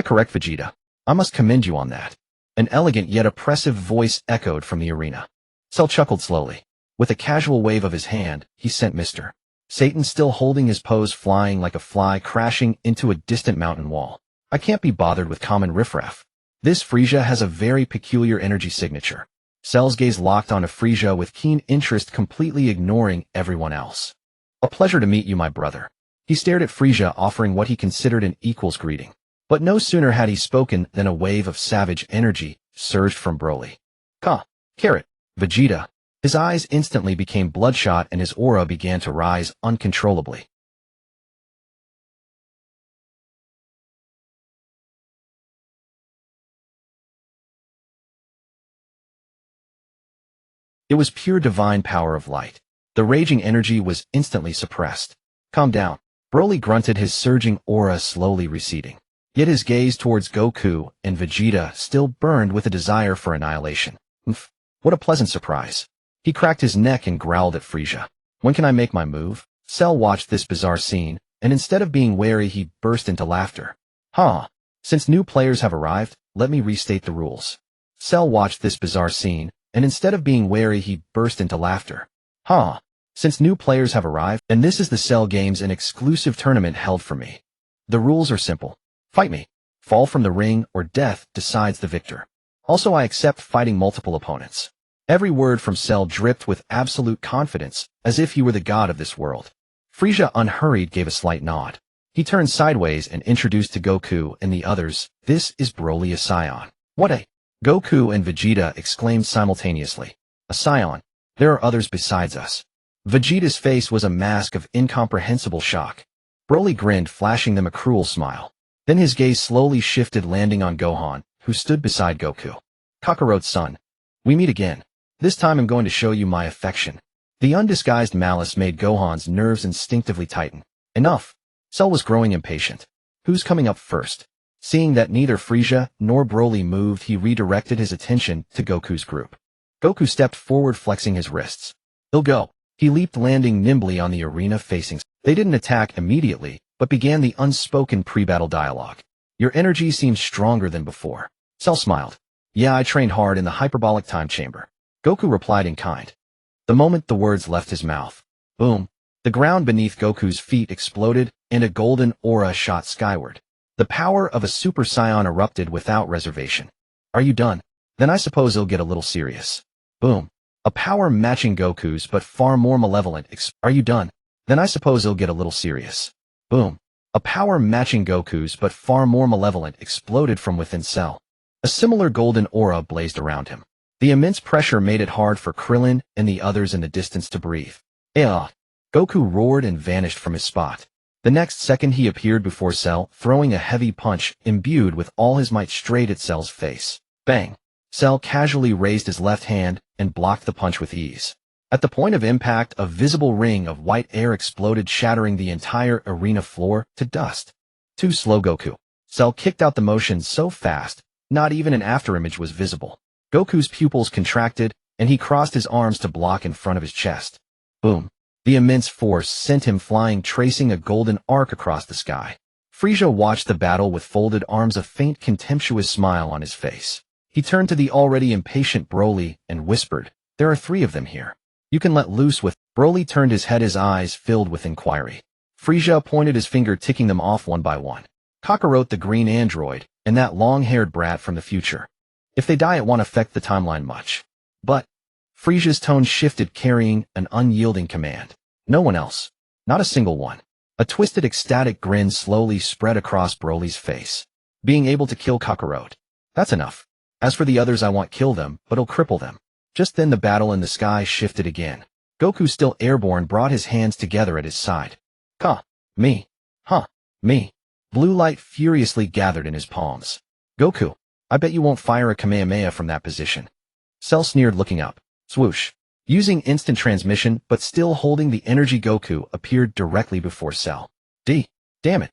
Correct, Vegeta. I must commend you on that. An elegant yet oppressive voice echoed from the arena. Cell chuckled slowly. With a casual wave of his hand, he sent Mr. Satan, still holding his pose, flying like a fly, crashing into a distant mountain wall. I can't be bothered with common riffraff. This Frieza has a very peculiar energy signature. Cell's gaze locked onto Frieza with keen interest, completely ignoring everyone else. A pleasure to meet you, my brother. He stared at Frieza, offering what he considered an equal's greeting. But no sooner had he spoken than a wave of savage energy surged from Broly. Carrot, Vegeta. His eyes instantly became bloodshot and his aura began to rise uncontrollably. It was pure divine power of light. The raging energy was instantly suppressed. Calm down. Broly grunted, his surging aura slowly receding. Yet his gaze towards Goku and Vegeta still burned with a desire for annihilation. What a pleasant surprise. He cracked his neck and growled at Frieza. When can I make my move? Cell watched this bizarre scene, and instead of being wary, he burst into laughter. Since new players have arrived, let me restate the rules. Cell watched this bizarre scene, and instead of being wary, he burst into laughter. Since new players have arrived, and this is the Cell Games, an exclusive tournament held for me. The rules are simple. Fight me. Fall from the ring, or death decides the victor. Also, I accept fighting multiple opponents. Every word from Cell dripped with absolute confidence, as if he were the god of this world. Frieza, unhurried, gave a slight nod. He turned sideways and introduced to Goku and the others, "This is Broly, a Saiyan." What a... Goku and Vegeta exclaimed simultaneously. A Saiyan? There are others besides us. Vegeta's face was a mask of incomprehensible shock. Broly grinned, flashing them a cruel smile. Then his gaze slowly shifted, landing on Gohan, who stood beside Goku. Kakarote's son. We meet again. This time I'm going to show you my affection. The undisguised malice made Gohan's nerves instinctively tighten. Enough. Cell was growing impatient. Who's coming up first? Seeing that neither Frieza nor Broly moved, he redirected his attention to Goku's group. Goku stepped forward, flexing his wrists. He'll go. He leaped, landing nimbly on the arena facing. They didn't attack immediately, but began the unspoken pre-battle dialogue. Your energy seems stronger than before. Cell smiled. Yeah, I trained hard in the hyperbolic time chamber. Goku replied in kind. The moment the words left his mouth, boom, the ground beneath Goku's feet exploded and a golden aura shot skyward. The power of a Super Saiyan erupted without reservation. Are you done? Then I suppose it'll get a little serious. Boom. A power matching Goku's but far more malevolent. Are you done? Then I suppose it'll get a little serious. Boom. A power matching Goku's but far more malevolent exploded from within Cell. A similar golden aura blazed around him. The immense pressure made it hard for Krillin and the others in the distance to breathe. Ah! Goku roared and vanished from his spot. The next second he appeared before Cell, throwing a heavy punch imbued with all his might straight at Cell's face. Bang! Cell casually raised his left hand and blocked the punch with ease. At the point of impact, a visible ring of white air exploded, shattering the entire arena floor to dust. Too slow, Goku. Cell kicked out the motion so fast, not even an afterimage was visible. Goku's pupils contracted, and he crossed his arms to block in front of his chest. Boom. The immense force sent him flying, tracing a golden arc across the sky. Frieza watched the battle with folded arms, a faint contemptuous smile on his face. He turned to the already impatient Broly and whispered, "There are 3 of them here. You can let loose with—" Broly turned his head, his eyes filled with inquiry. Frieza pointed his finger, ticking them off one by one. Kakarot, the green android, and that long-haired brat from the future. If they die, it won't affect the timeline much. But Frieza's tone shifted, carrying an unyielding command. No one else. Not a single one. A twisted, ecstatic grin slowly spread across Broly's face. Being able to kill Kakarot. That's enough. As for the others, I won't kill them, but I'll cripple them. Just then the battle in the sky shifted again. Goku, still airborne, brought his hands together at his side. Me. Me. Blue light furiously gathered in his palms. Goku, I bet you won't fire a Kamehameha from that position. Cell sneered, looking up. Swoosh. Using instant transmission, but still holding the energy, Goku appeared directly before Cell. Damn it.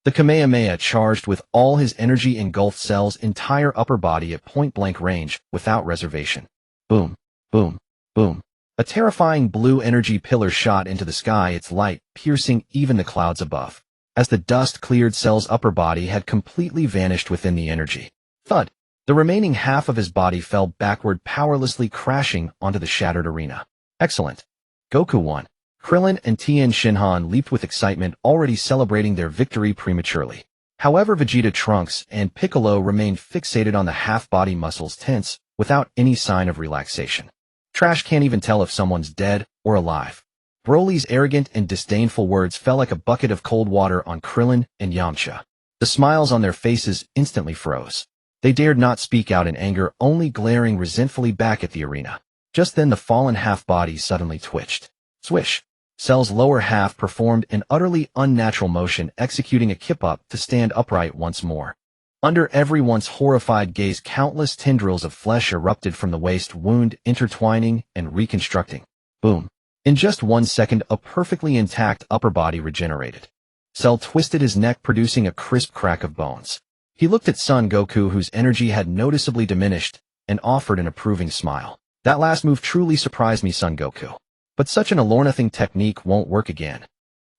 The Kamehameha charged with all his energy, engulfed Cell's entire upper body at point-blank range, without reservation. Boom, boom, boom. A terrifying blue energy pillar shot into the sky, its light piercing even the clouds above. As the dust cleared, Cell's upper body had completely vanished within the energy. Thud! The remaining half of his body fell backward, powerlessly crashing onto the shattered arena. Excellent. Goku won. Krillin and Tien Shinhan leaped with excitement, already celebrating their victory prematurely. However, Vegeta, Trunks, and Piccolo remained fixated on the half-body muscles, tense, without any sign of relaxation. Trash can't even tell if someone's dead or alive. Broly's arrogant and disdainful words fell like a bucket of cold water on Krillin and Yamcha. The smiles on their faces instantly froze. They dared not speak out in anger, only glaring resentfully back at the arena. Just then the fallen half-body suddenly twitched. Swish! Cell's lower half performed an utterly unnatural motion, executing a kip-up to stand upright once more. Under everyone's horrified gaze, countless tendrils of flesh erupted from the waist wound, intertwining and reconstructing. Boom. In just 1 second, a perfectly intact upper body regenerated. Cell twisted his neck, producing a crisp crack of bones. He looked at Son Goku, whose energy had noticeably diminished, and offered an approving smile. That last move truly surprised me, Son Goku. But such an Alornothing technique won't work again.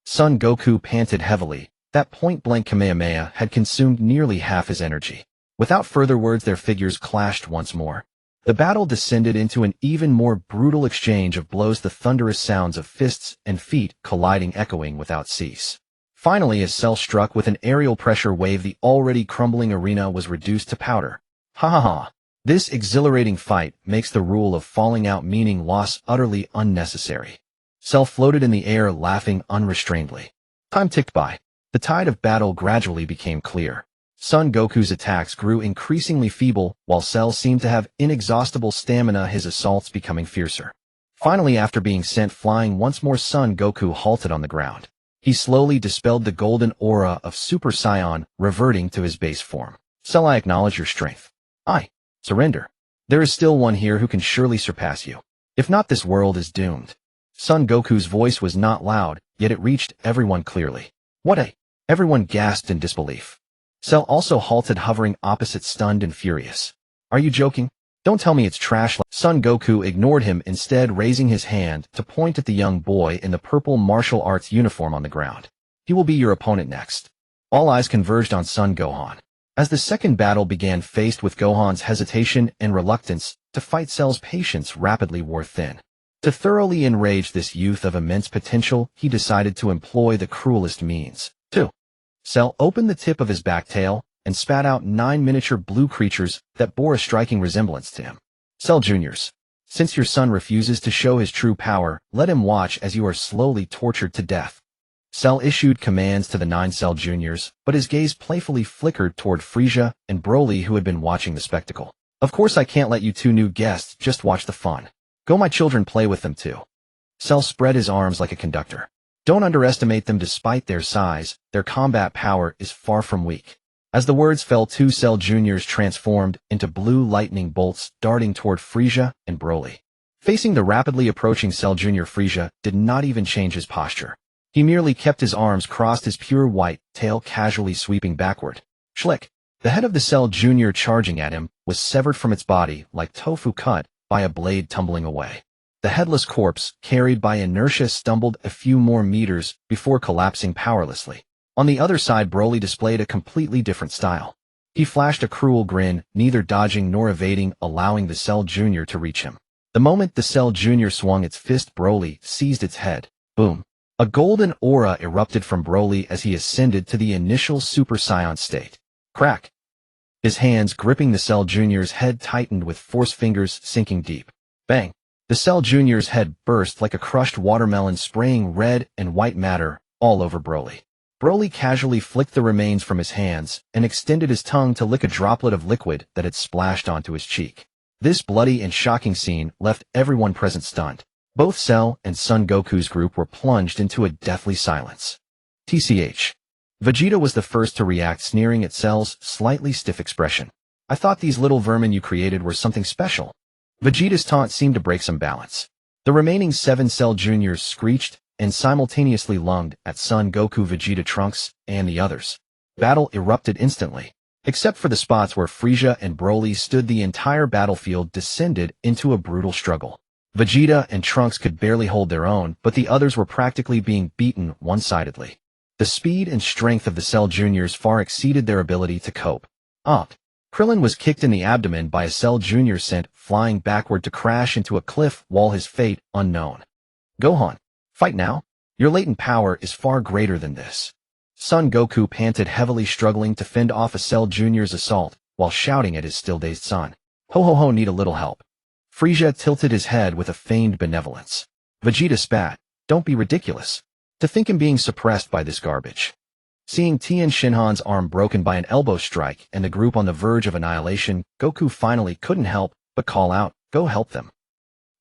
Son Goku panted heavily. That point-blank Kamehameha had consumed nearly half his energy. Without further words, their figures clashed once more. The battle descended into an even more brutal exchange of blows, the thunderous sounds of fists and feet colliding echoing without cease. Finally, as Cell struck with an aerial pressure wave, the already crumbling arena was reduced to powder. Ha ha ha. This exhilarating fight makes the rule of falling out, meaning loss, utterly unnecessary. Cell floated in the air, laughing unrestrainedly. Time ticked by. The tide of battle gradually became clear. Son Goku's attacks grew increasingly feeble, while Cell seemed to have inexhaustible stamina, his assaults becoming fiercer. Finally, after being sent flying once more, Son Goku halted on the ground. He slowly dispelled the golden aura of Super Saiyan, reverting to his base form. Cell, I acknowledge your strength. I surrender. There is still one here who can surely surpass you. If not, this world is doomed. Son Goku's voice was not loud, yet it reached everyone clearly. What a... Everyone gasped in disbelief. Cell also halted, hovering opposite, stunned and furious. Are you joking? Don't tell me it's trash. Son Goku ignored him, instead raising his hand to point at the young boy in the purple martial arts uniform on the ground. He will be your opponent next. All eyes converged on Son Gohan. As the second battle began, faced with Gohan's hesitation and reluctance to fight, Cell's patience rapidly wore thin. To thoroughly enrage this youth of immense potential, he decided to employ the cruelest means. 2. Cell opened the tip of his back tail and spat out 9 miniature blue creatures that bore a striking resemblance to him. Cell Juniors. Since your son refuses to show his true power, let him watch as you are slowly tortured to death. Cell issued commands to the 9 Cell Juniors, but his gaze playfully flickered toward Frieza and Broly, who had been watching the spectacle. Of course I can't let you 2 new guests just watch the fun. Go, my children, play with them too. Cell spread his arms like a conductor. Don't underestimate them. Despite their size, their combat power is far from weak. As the words fell, 2 Cell Juniors transformed into blue lightning bolts, darting toward Frieza and Broly. Facing the rapidly approaching Cell Junior, Frieza did not even change his posture. He merely kept his arms crossed, his pure white tail casually sweeping backward. Schlick. The head of the Cell Junior charging at him was severed from its body like tofu cut by a blade tumbling away. The headless corpse, carried by inertia, stumbled a few more meters before collapsing powerlessly. On the other side, Broly displayed a completely different style. He flashed a cruel grin, neither dodging nor evading, allowing the Cell Junior to reach him. The moment the Cell Junior swung its fist, Broly seized its head. Boom. A golden aura erupted from Broly as he ascended to the initial Super Saiyan state. Crack. His hands gripping the Cell Junior's head tightened with force, fingers sinking deep. Bang. The Cell Junior's head burst like a crushed watermelon, spraying red and white matter all over Broly. Broly casually flicked the remains from his hands and extended his tongue to lick a droplet of liquid that had splashed onto his cheek. This bloody and shocking scene left everyone present stunned. Both Cell and Son Goku's group were plunged into a deathly silence. TCH. Vegeta was the first to react, sneering at Cell's slightly stiff expression. I thought these little vermin you created were something special. Vegeta's taunt seemed to break some balance. The remaining 7 Cell Juniors screeched and simultaneously lunged at Son Goku, Vegeta, Trunks, and the others. Battle erupted instantly. Except for the spots where Frieza and Broly stood, the entire battlefield descended into a brutal struggle. Vegeta and Trunks could barely hold their own, but the others were practically being beaten one-sidedly. The speed and strength of the Cell Juniors far exceeded their ability to cope. Krillin was kicked in the abdomen by a Cell Junior, sent flying backward to crash into a cliff wall, his fate unknown. Gohan, fight now. Your latent power is far greater than this. Son Goku panted heavily, struggling to fend off a Cell Junior's assault while shouting at his still-dazed son. Ho ho ho, need a little help. Frieza tilted his head with a feigned benevolence. Vegeta spat. Don't be ridiculous. To think him being suppressed by this garbage. Seeing Tien Shinhan's arm broken by an elbow strike and the group on the verge of annihilation, Goku finally couldn't help but call out, go help them.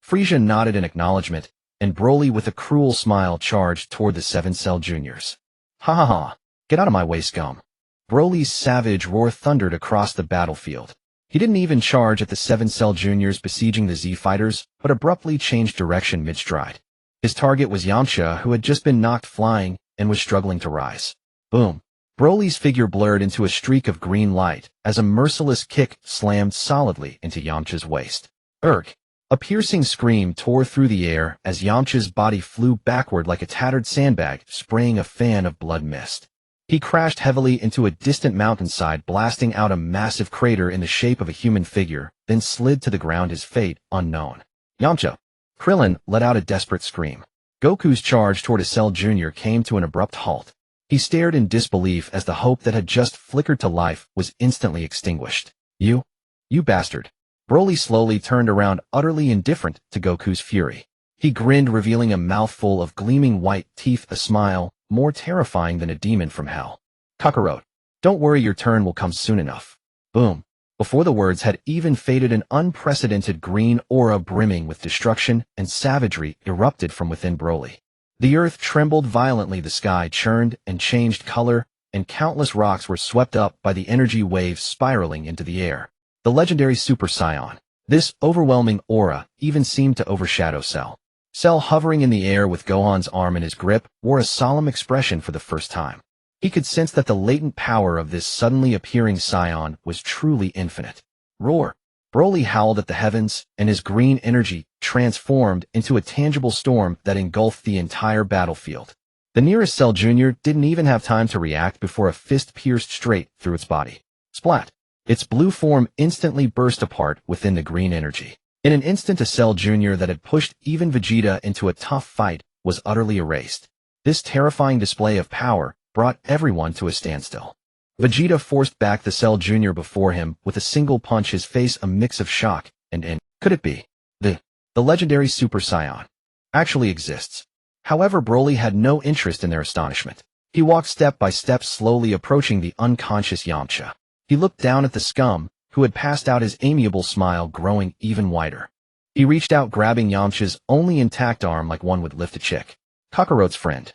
Frieza nodded in acknowledgement, and Broly with a cruel smile charged toward the 7 Cell Juniors. Ha ha ha, get out of my way, scum. Broly's savage roar thundered across the battlefield. He didn't even charge at the 7 Cell Juniors besieging the Z-Fighters, but abruptly changed direction mid-stride. His target was Yamcha, who had just been knocked flying and was struggling to rise. Boom. Broly's figure blurred into a streak of green light as a merciless kick slammed solidly into Yamcha's waist. Erg. A piercing scream tore through the air as Yamcha's body flew backward like a tattered sandbag, spraying a fan of blood mist. He crashed heavily into a distant mountainside, blasting out a massive crater in the shape of a human figure, then slid to the ground, his fate unknown. Yamcha. Krillin let out a desperate scream. Goku's charge toward a Cell Junior came to an abrupt halt. He stared in disbelief as the hope that had just flickered to life was instantly extinguished. You bastard. Broly slowly turned around, utterly indifferent to Goku's fury. He grinned, revealing a mouthful of gleaming white teeth, a smile more terrifying than a demon from hell. Kakarot. Don't worry, your turn will come soon enough. Boom. Before the words had even faded, an unprecedented green aura brimming with destruction and savagery erupted from within Broly. The earth trembled violently, the sky churned and changed color, and countless rocks were swept up by the energy waves spiraling into the air. The legendary Super Saiyan. This overwhelming aura even seemed to overshadow Cell. Cell, hovering in the air with Gohan's arm in his grip, wore a solemn expression for the first time. He could sense that the latent power of this suddenly appearing Saiyan was truly infinite. Roar! Broly howled at the heavens, and his green energy transformed into a tangible storm that engulfed the entire battlefield. The nearest Cell Junior didn't even have time to react before a fist pierced straight through its body. Splat! Its blue form instantly burst apart within the green energy. In an instant, a Cell Jr. that had pushed even Vegeta into a tough fight was utterly erased. This terrifying display of power brought everyone to a standstill. Vegeta forced back the Cell Jr. before him with a single punch, his face a mix of shock and could it be? The legendary Super Saiyan actually exists. However, Broly had no interest in their astonishment. He walked step by step, slowly approaching the unconscious Yamcha. He looked down at the scum, who had passed out, his amiable smile growing even wider. He reached out, grabbing Yamcha's only intact arm like one would lift a chick. Kakarot's friend.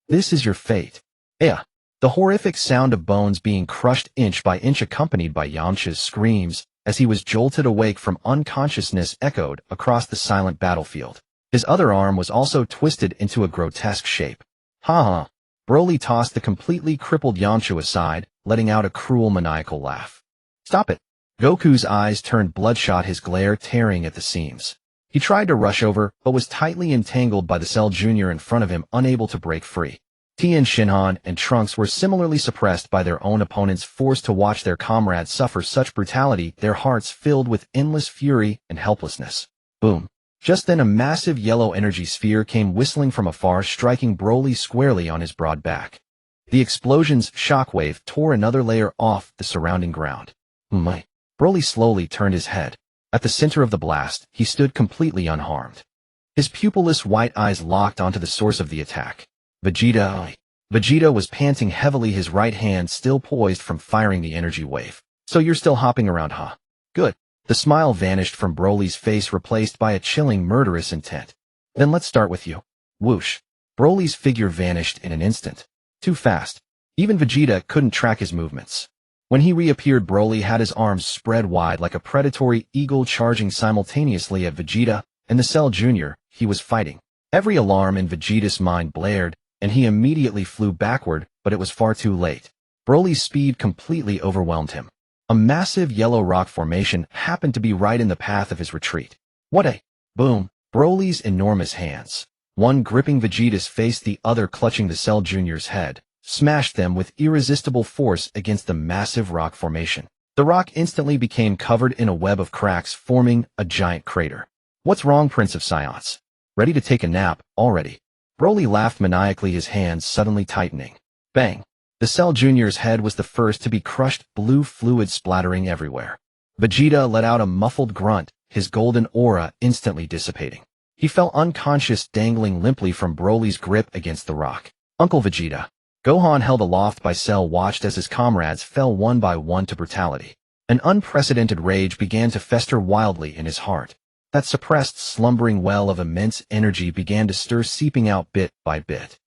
This is your fate. Yeah. The horrific sound of bones being crushed inch by inch, accompanied by Yamcha's screams as he was jolted awake from unconsciousness, echoed across the silent battlefield. His other arm was also twisted into a grotesque shape. Ha ha. Broly tossed the completely crippled Yamcha aside, letting out a cruel, maniacal laugh. Stop it. Goku's eyes turned bloodshot, his glare tearing at the seams. He tried to rush over, but was tightly entangled by the Cell Jr. in front of him, unable to break free. Tien, Shinhan, and Trunks were similarly suppressed by their own opponents, forced to watch their comrades suffer such brutality, their hearts filled with endless fury and helplessness. Boom. Just then a massive yellow energy sphere came whistling from afar, striking Broly squarely on his broad back. The explosion's shockwave tore another layer off the surrounding ground. Broly slowly turned his head. At the center of the blast, he stood completely unharmed. His pupilless white eyes locked onto the source of the attack. Vegeta was panting heavily, his right hand still poised from firing the energy wave. So you're still hopping around, huh? Good. The smile vanished from Broly's face, replaced by a chilling, murderous intent. Then let's start with you. Whoosh. Broly's figure vanished in an instant. Too fast. Even Vegeta couldn't track his movements. When he reappeared, Broly had his arms spread wide like a predatory eagle, charging simultaneously at Vegeta and the Cell Jr. he was fighting. Every alarm in Vegeta's mind blared, and he immediately flew backward, but it was far too late. Broly's speed completely overwhelmed him. A massive yellow rock formation happened to be right in the path of his retreat. What a boom! Broly's enormous hands, one gripping Vegeta's face, the other clutching the Cell Jr.'s head, smashed them with irresistible force against the massive rock formation. The rock instantly became covered in a web of cracks, forming a giant crater. What's wrong, Prince of Saiyans? Ready to take a nap already? Broly laughed maniacally, his hands suddenly tightening. Bang! The Cell Jr.'s head was the first to be crushed, blue fluid splattering everywhere. Vegeta let out a muffled grunt, his golden aura instantly dissipating. He fell unconscious, dangling limply from Broly's grip against the rock. Uncle Vegeta. Gohan, held aloft by Cell, watched as his comrades fell one by one to brutality. An unprecedented rage began to fester wildly in his heart. That suppressed, slumbering well of immense energy began to stir, seeping out bit by bit.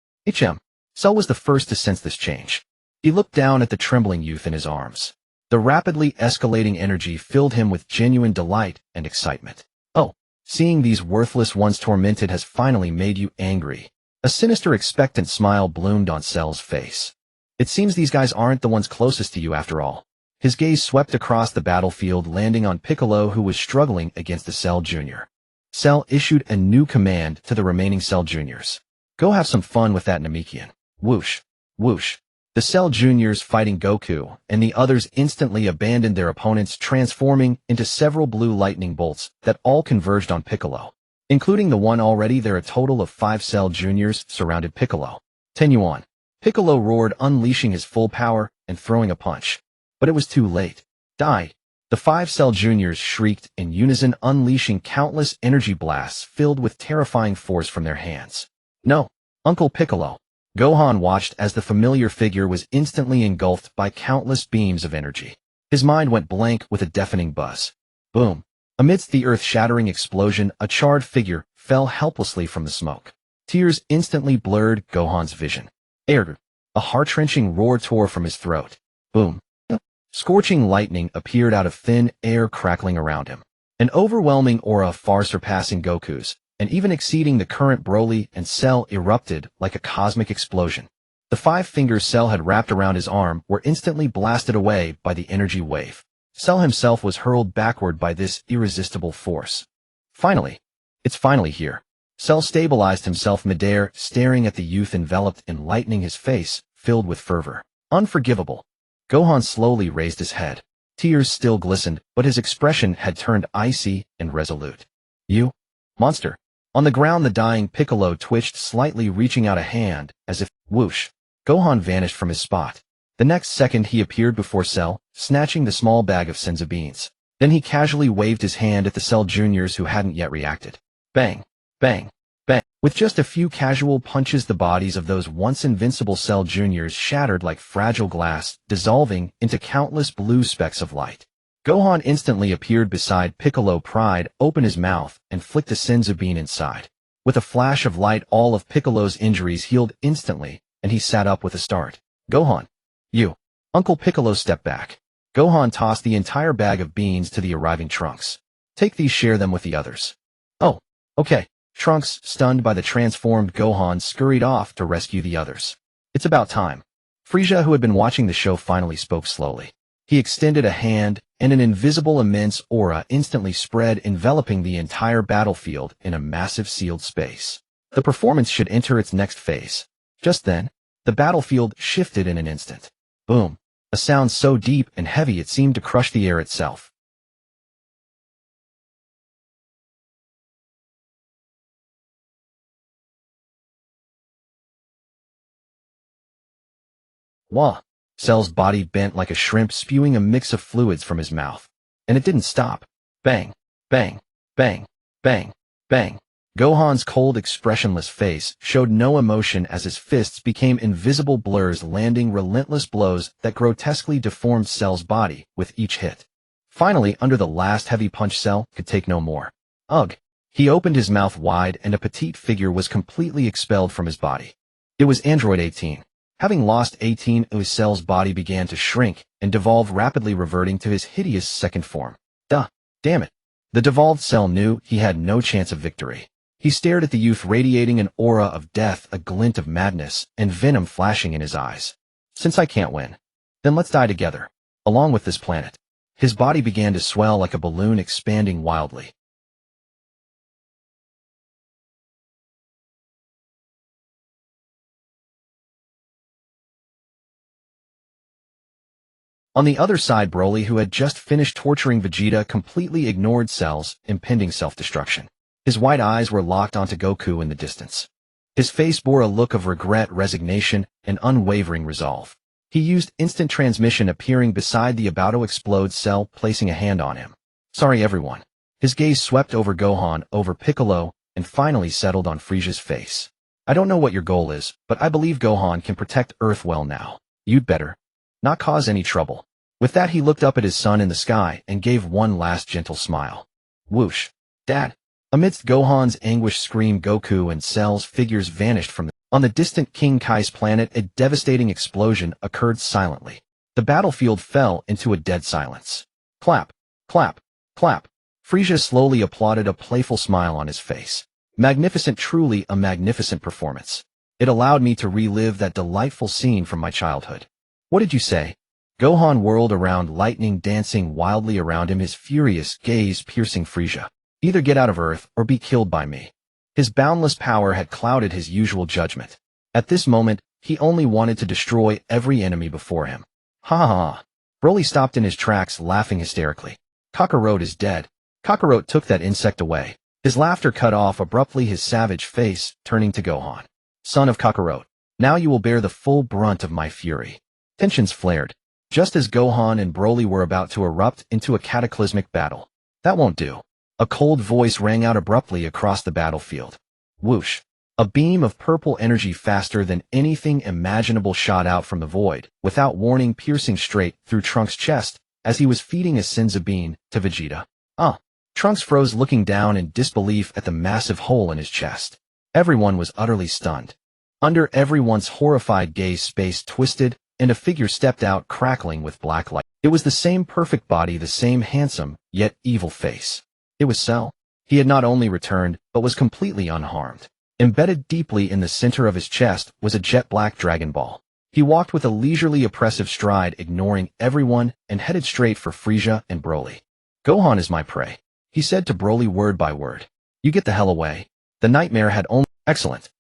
Cell was the first to sense this change. He looked down at the trembling youth in his arms. The rapidly escalating energy filled him with genuine delight and excitement. Oh, seeing these worthless ones tormented has finally made you angry. A sinister, expectant smile bloomed on Cell's face. It seems these guys aren't the ones closest to you after all. His gaze swept across the battlefield, landing on Piccolo, who was struggling against the Cell Jr. Cell issued a new command to the remaining Cell Juniors. Go have some fun with that Namekian. Whoosh. Whoosh. The Cell Juniors, fighting Goku and the others, instantly abandoned their opponents, transforming into several blue lightning bolts that all converged on Piccolo. Including the one already there, a total of 5 Cell Juniors surrounded Piccolo. Tenuan. Piccolo roared, unleashing his full power and throwing a punch. But it was too late. Die. The 5 Cell Juniors shrieked in unison, unleashing countless energy blasts filled with terrifying force from their hands. No, Uncle Piccolo. Gohan watched as the familiar figure was instantly engulfed by countless beams of energy. His mind went blank with a deafening buzz. Boom. Amidst the earth-shattering explosion, a charred figure fell helplessly from the smoke. Tears instantly blurred Gohan's vision. A heart-wrenching roar tore from his throat. Boom. Scorching lightning appeared out of thin air, crackling around him. An overwhelming aura far surpassing Goku's, and even exceeding the current Broly and Cell, erupted like a cosmic explosion. The 5 fingers Cell had wrapped around his arm were instantly blasted away by the energy wave. Cell himself was hurled backward by this irresistible force. Finally. It's finally here. Cell stabilized himself midair, staring at the youth enveloped in lightning, his face filled with fervor. Unforgivable. Gohan slowly raised his head. Tears still glistened, but his expression had turned icy and resolute. You? Monster. On the ground the dying Piccolo twitched slightly, reaching out a hand, as if, whoosh. Gohan vanished from his spot. The next second he appeared before Cell, snatching the small bag of senzu beans. Then he casually waved his hand at the Cell Juniors who hadn't yet reacted. Bang! Bang! Bang! With just a few casual punches the bodies of those once invincible Cell Juniors shattered like fragile glass, dissolving into countless blue specks of light. Gohan instantly appeared beside Piccolo, pried open his mouth, and flicked a senzu bean inside. With a flash of light all of Piccolo's injuries healed instantly, and he sat up with a start. Gohan. You. Uncle Piccolo stepped back. Gohan tossed the entire bag of beans to the arriving Trunks. Take these, share them with the others. Oh, okay. Trunks, stunned by the transformed Gohan, scurried off to rescue the others. It's about time. Frieza, who had been watching the show, finally spoke slowly. He extended a hand, and an invisible immense aura instantly spread, enveloping the entire battlefield in a massive sealed space. The performance should enter its next phase. Just then, the battlefield shifted in an instant. Boom. A sound so deep and heavy it seemed to crush the air itself. Wah! Cell's body bent like a shrimp, spewing a mix of fluids from his mouth. And it didn't stop. Bang! Bang! Bang! Bang! Bang! Gohan's cold, expressionless face showed no emotion as his fists became invisible blurs, landing relentless blows that grotesquely deformed Cell's body with each hit. Finally, under the last heavy punch, Cell could take no more. Ugh! He opened his mouth wide, and a petite figure was completely expelled from his body. It was Android 18. Having lost 18, Cell's body began to shrink and devolve, rapidly reverting to his hideous second form. Damn it. The devolved Cell knew he had no chance of victory. He stared at the youth, radiating an aura of death, a glint of madness, and venom flashing in his eyes. Since I can't win, then let's die together, along with this planet. His body began to swell like a balloon, expanding wildly. On the other side, Broly, who had just finished torturing Vegeta, completely ignored Cell's impending self-destruction. His white eyes were locked onto Goku in the distance. His face bore a look of regret, resignation, and unwavering resolve. He used instant transmission, appearing beside the about-to-explode Cell, placing a hand on him. Sorry, everyone. His gaze swept over Gohan, over Piccolo, and finally settled on Frieza's face. I don't know what your goal is, but I believe Gohan can protect Earth well now. You'd better not cause any trouble. With that, he looked up at his son in the sky and gave one last gentle smile. Whoosh. Dad. Amidst Gohan's anguished scream, Goku and Cell's figures vanished from on the distant King Kai's planet. A devastating explosion occurred silently. The battlefield fell into a dead silence. Clap. Clap. Clap. Frieza slowly applauded, a playful smile on his face. Magnificent, truly a magnificent performance. It allowed me to relive that delightful scene from my childhood. What did you say? Gohan whirled around, lightning dancing wildly around him, his furious gaze piercing Frieza. Either get out of Earth or be killed by me. His boundless power had clouded his usual judgment. At this moment, he only wanted to destroy every enemy before him. Ha ha ha. Broly stopped in his tracks, laughing hysterically. Kakarot is dead. Kakarot took that insect away. His laughter cut off abruptly, his savage face turning to Gohan. Son of Kakarot, now you will bear the full brunt of my fury. Tensions flared, just as Gohan and Broly were about to erupt into a cataclysmic battle. That won't do. A cold voice rang out abruptly across the battlefield. Whoosh. A beam of purple energy faster than anything imaginable shot out from the void, without warning, piercing straight through Trunks' chest as he was feeding a senzu bean to Vegeta. Trunks froze, looking down in disbelief at the massive hole in his chest. Everyone was utterly stunned. Under everyone's horrified gaze, space twisted, and a figure stepped out, crackling with black light. It was the same perfect body, the same handsome, yet evil face. It was Cell. He had not only returned, but was completely unharmed. Embedded deeply in the center of his chest was a jet-black Dragon Ball. He walked with a leisurely, oppressive stride, ignoring everyone, and headed straight for Frieza and Broly. Gohan is my prey, he said to Broly word by word. You get the hell away. The nightmare had only... Excellent.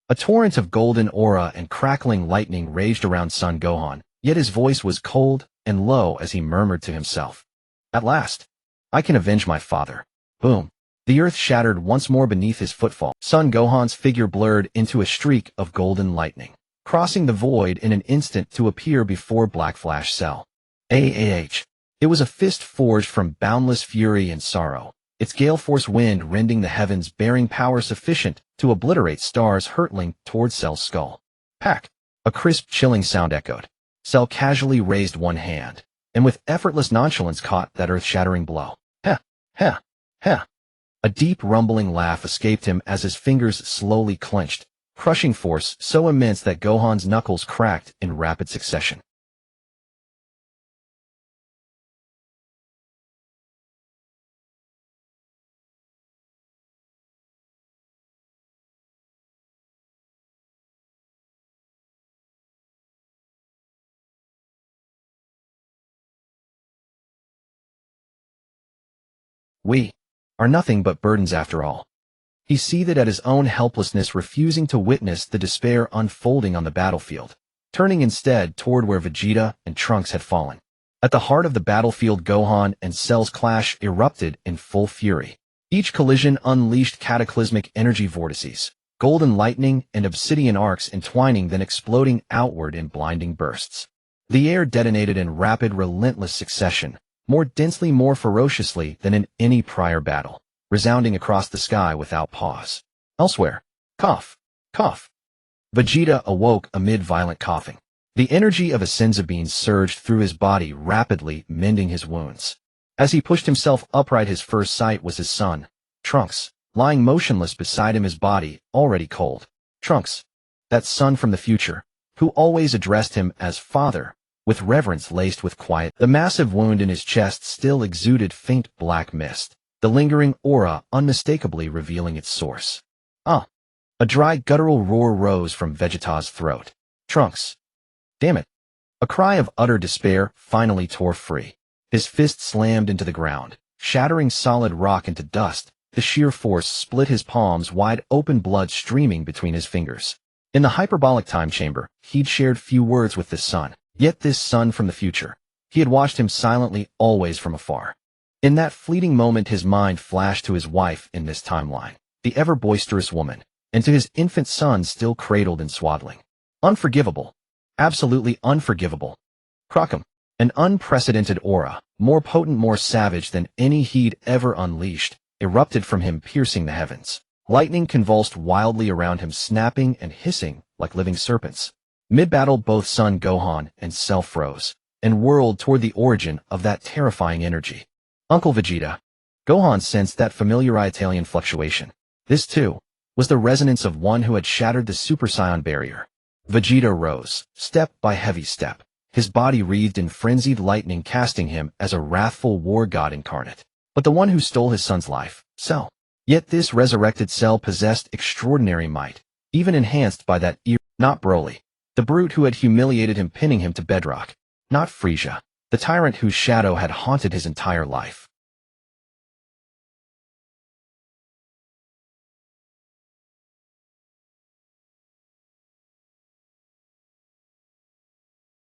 A torrent of golden aura and crackling lightning raged around Son Gohan, yet his voice was cold, and low as he murmured to himself. At last, I can avenge my father. Boom. The earth shattered once more beneath his footfall. Son Gohan's figure blurred into a streak of golden lightning, crossing the void in an instant to appear before Black Flash Cell. AAH. It was a fist forged from boundless fury and sorrow, its gale-force wind rending the heavens, bearing power sufficient to obliterate stars hurtling toward Cell's skull. Pack. A crisp, chilling sound echoed. Cell casually raised one hand, and with effortless nonchalance caught that earth-shattering blow. Heh, heh, heh. A deep rumbling laugh escaped him as his fingers slowly clenched, crushing force so immense that Gohan's knuckles cracked in rapid succession. We are nothing but burdens after all. He seethed at his own helplessness, refusing to witness the despair unfolding on the battlefield, turning instead toward where Vegeta and Trunks had fallen. At the heart of the battlefield, Gohan and Cell's clash erupted in full fury. Each collision unleashed cataclysmic energy vortices, golden lightning and obsidian arcs entwining, then exploding outward in blinding bursts. The air detonated in rapid, relentless succession, more densely, more ferociously than in any prior battle, resounding across the sky without pause. Elsewhere, cough, cough. Vegeta awoke amid violent coughing. The energy of a senzu bean surged through his body, rapidly mending his wounds. As he pushed himself upright, his first sight was his son, Trunks, lying motionless beside him, his body already cold. Trunks, that son from the future, who always addressed him as father, with reverence laced with quiet. The massive wound in his chest still exuded faint black mist, the lingering aura unmistakably revealing its source. Ah! A dry guttural roar rose from Vegeta's throat. Trunks! Damn it! A cry of utter despair finally tore free. His fist slammed into the ground, shattering solid rock into dust. The sheer force split his palms wide open, blood streaming between his fingers. In the hyperbolic time chamber, he'd shared few words with this son. Yet this son from the future, he had watched him silently, always from afar. In that fleeting moment, his mind flashed to his wife in this timeline, the ever-boisterous woman, and to his infant son still cradled and swaddling. Unforgivable. Absolutely unforgivable. Crockham. An unprecedented aura, more potent, more savage than any he'd ever unleashed, erupted from him, piercing the heavens. Lightning convulsed wildly around him, snapping and hissing like living serpents. Mid-battle, both Son Gohan and Cell froze, and whirled toward the origin of that terrifying energy. Uncle Vegeta. Gohan sensed that familiar Italian fluctuation. This, too, was the resonance of one who had shattered the Super Saiyan barrier. Vegeta rose, step by heavy step, his body wreathed in frenzied lightning, casting him as a wrathful war god incarnate. But the one who stole his son's life, Cell. Yet this resurrected Cell possessed extraordinary might, even enhanced by that not Broly, the brute who had humiliated him, pinning him to bedrock. Not Frieza, the tyrant whose shadow had haunted his entire life.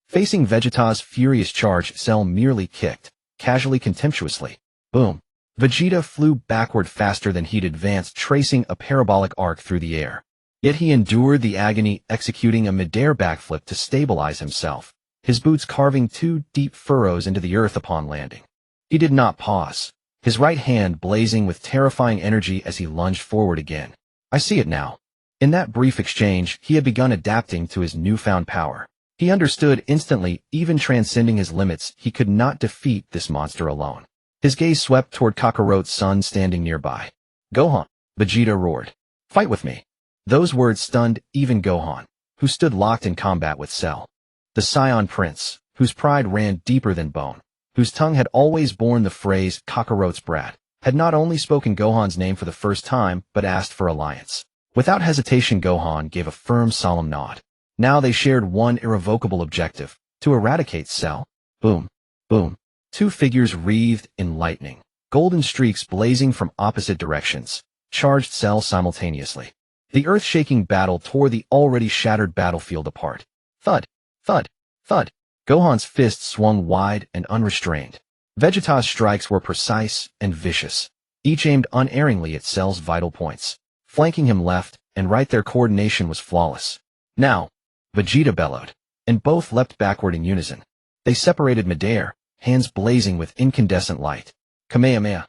Facing Vegeta's furious charge, Cell merely kicked, casually, contemptuously. Boom. Vegeta flew backward faster than he'd advanced, tracing a parabolic arc through the air. Yet he endured the agony, executing a mid-air backflip to stabilize himself, his boots carving two deep furrows into the earth upon landing. He did not pause, his right hand blazing with terrifying energy as he lunged forward again. I see it now. In that brief exchange, he had begun adapting to his newfound power. He understood instantly, even transcending his limits, he could not defeat this monster alone. His gaze swept toward Kakarot's son standing nearby. Gohan, Vegeta roared. Fight with me. Those words stunned even Gohan, who stood locked in combat with Cell. The Saiyan prince, whose pride ran deeper than bone, whose tongue had always borne the phrase Kakarot's brat, had not only spoken Gohan's name for the first time, but asked for alliance. Without hesitation, Gohan gave a firm, solemn nod. Now they shared one irrevocable objective, to eradicate Cell. Boom, boom. Two figures wreathed in lightning, golden streaks blazing from opposite directions, charged Cell simultaneously. The earth-shaking battle tore the already shattered battlefield apart. Thud, thud, thud. Gohan's fists swung wide and unrestrained. Vegeta's strikes were precise and vicious, each aimed unerringly at Cell's vital points. Flanking him left and right, their coordination was flawless. Now, Vegeta bellowed, and both leapt backward in unison. They separated midair, hands blazing with incandescent light. Kamehameha.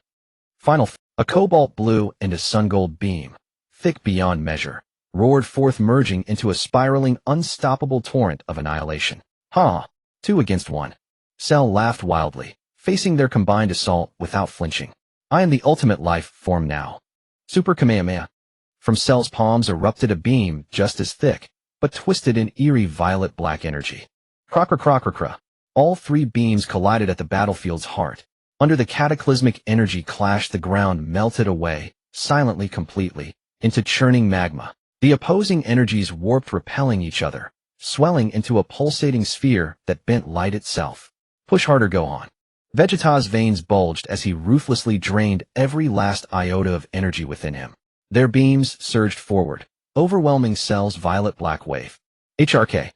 A cobalt blue and a sun-gold beam, thick beyond measure, roared forth, merging into a spiraling, unstoppable torrent of annihilation. Ha! 2 against 1. Cell laughed wildly, facing their combined assault without flinching. I am the ultimate life form now. Super Kamehameha. From Cell's palms erupted a beam just as thick, but twisted in eerie violet-black energy. Crocra. All 3 beams collided at the battlefield's heart. Under the cataclysmic energy clash, the ground melted away, silently, completely, into churning magma. The opposing energies warped, repelling each other, swelling into a pulsating sphere that bent light itself. Push harder, Gohan. Vegeta's veins bulged as he ruthlessly drained every last iota of energy within him. Their beams surged forward, overwhelming Cell's violet-black wave. HRK.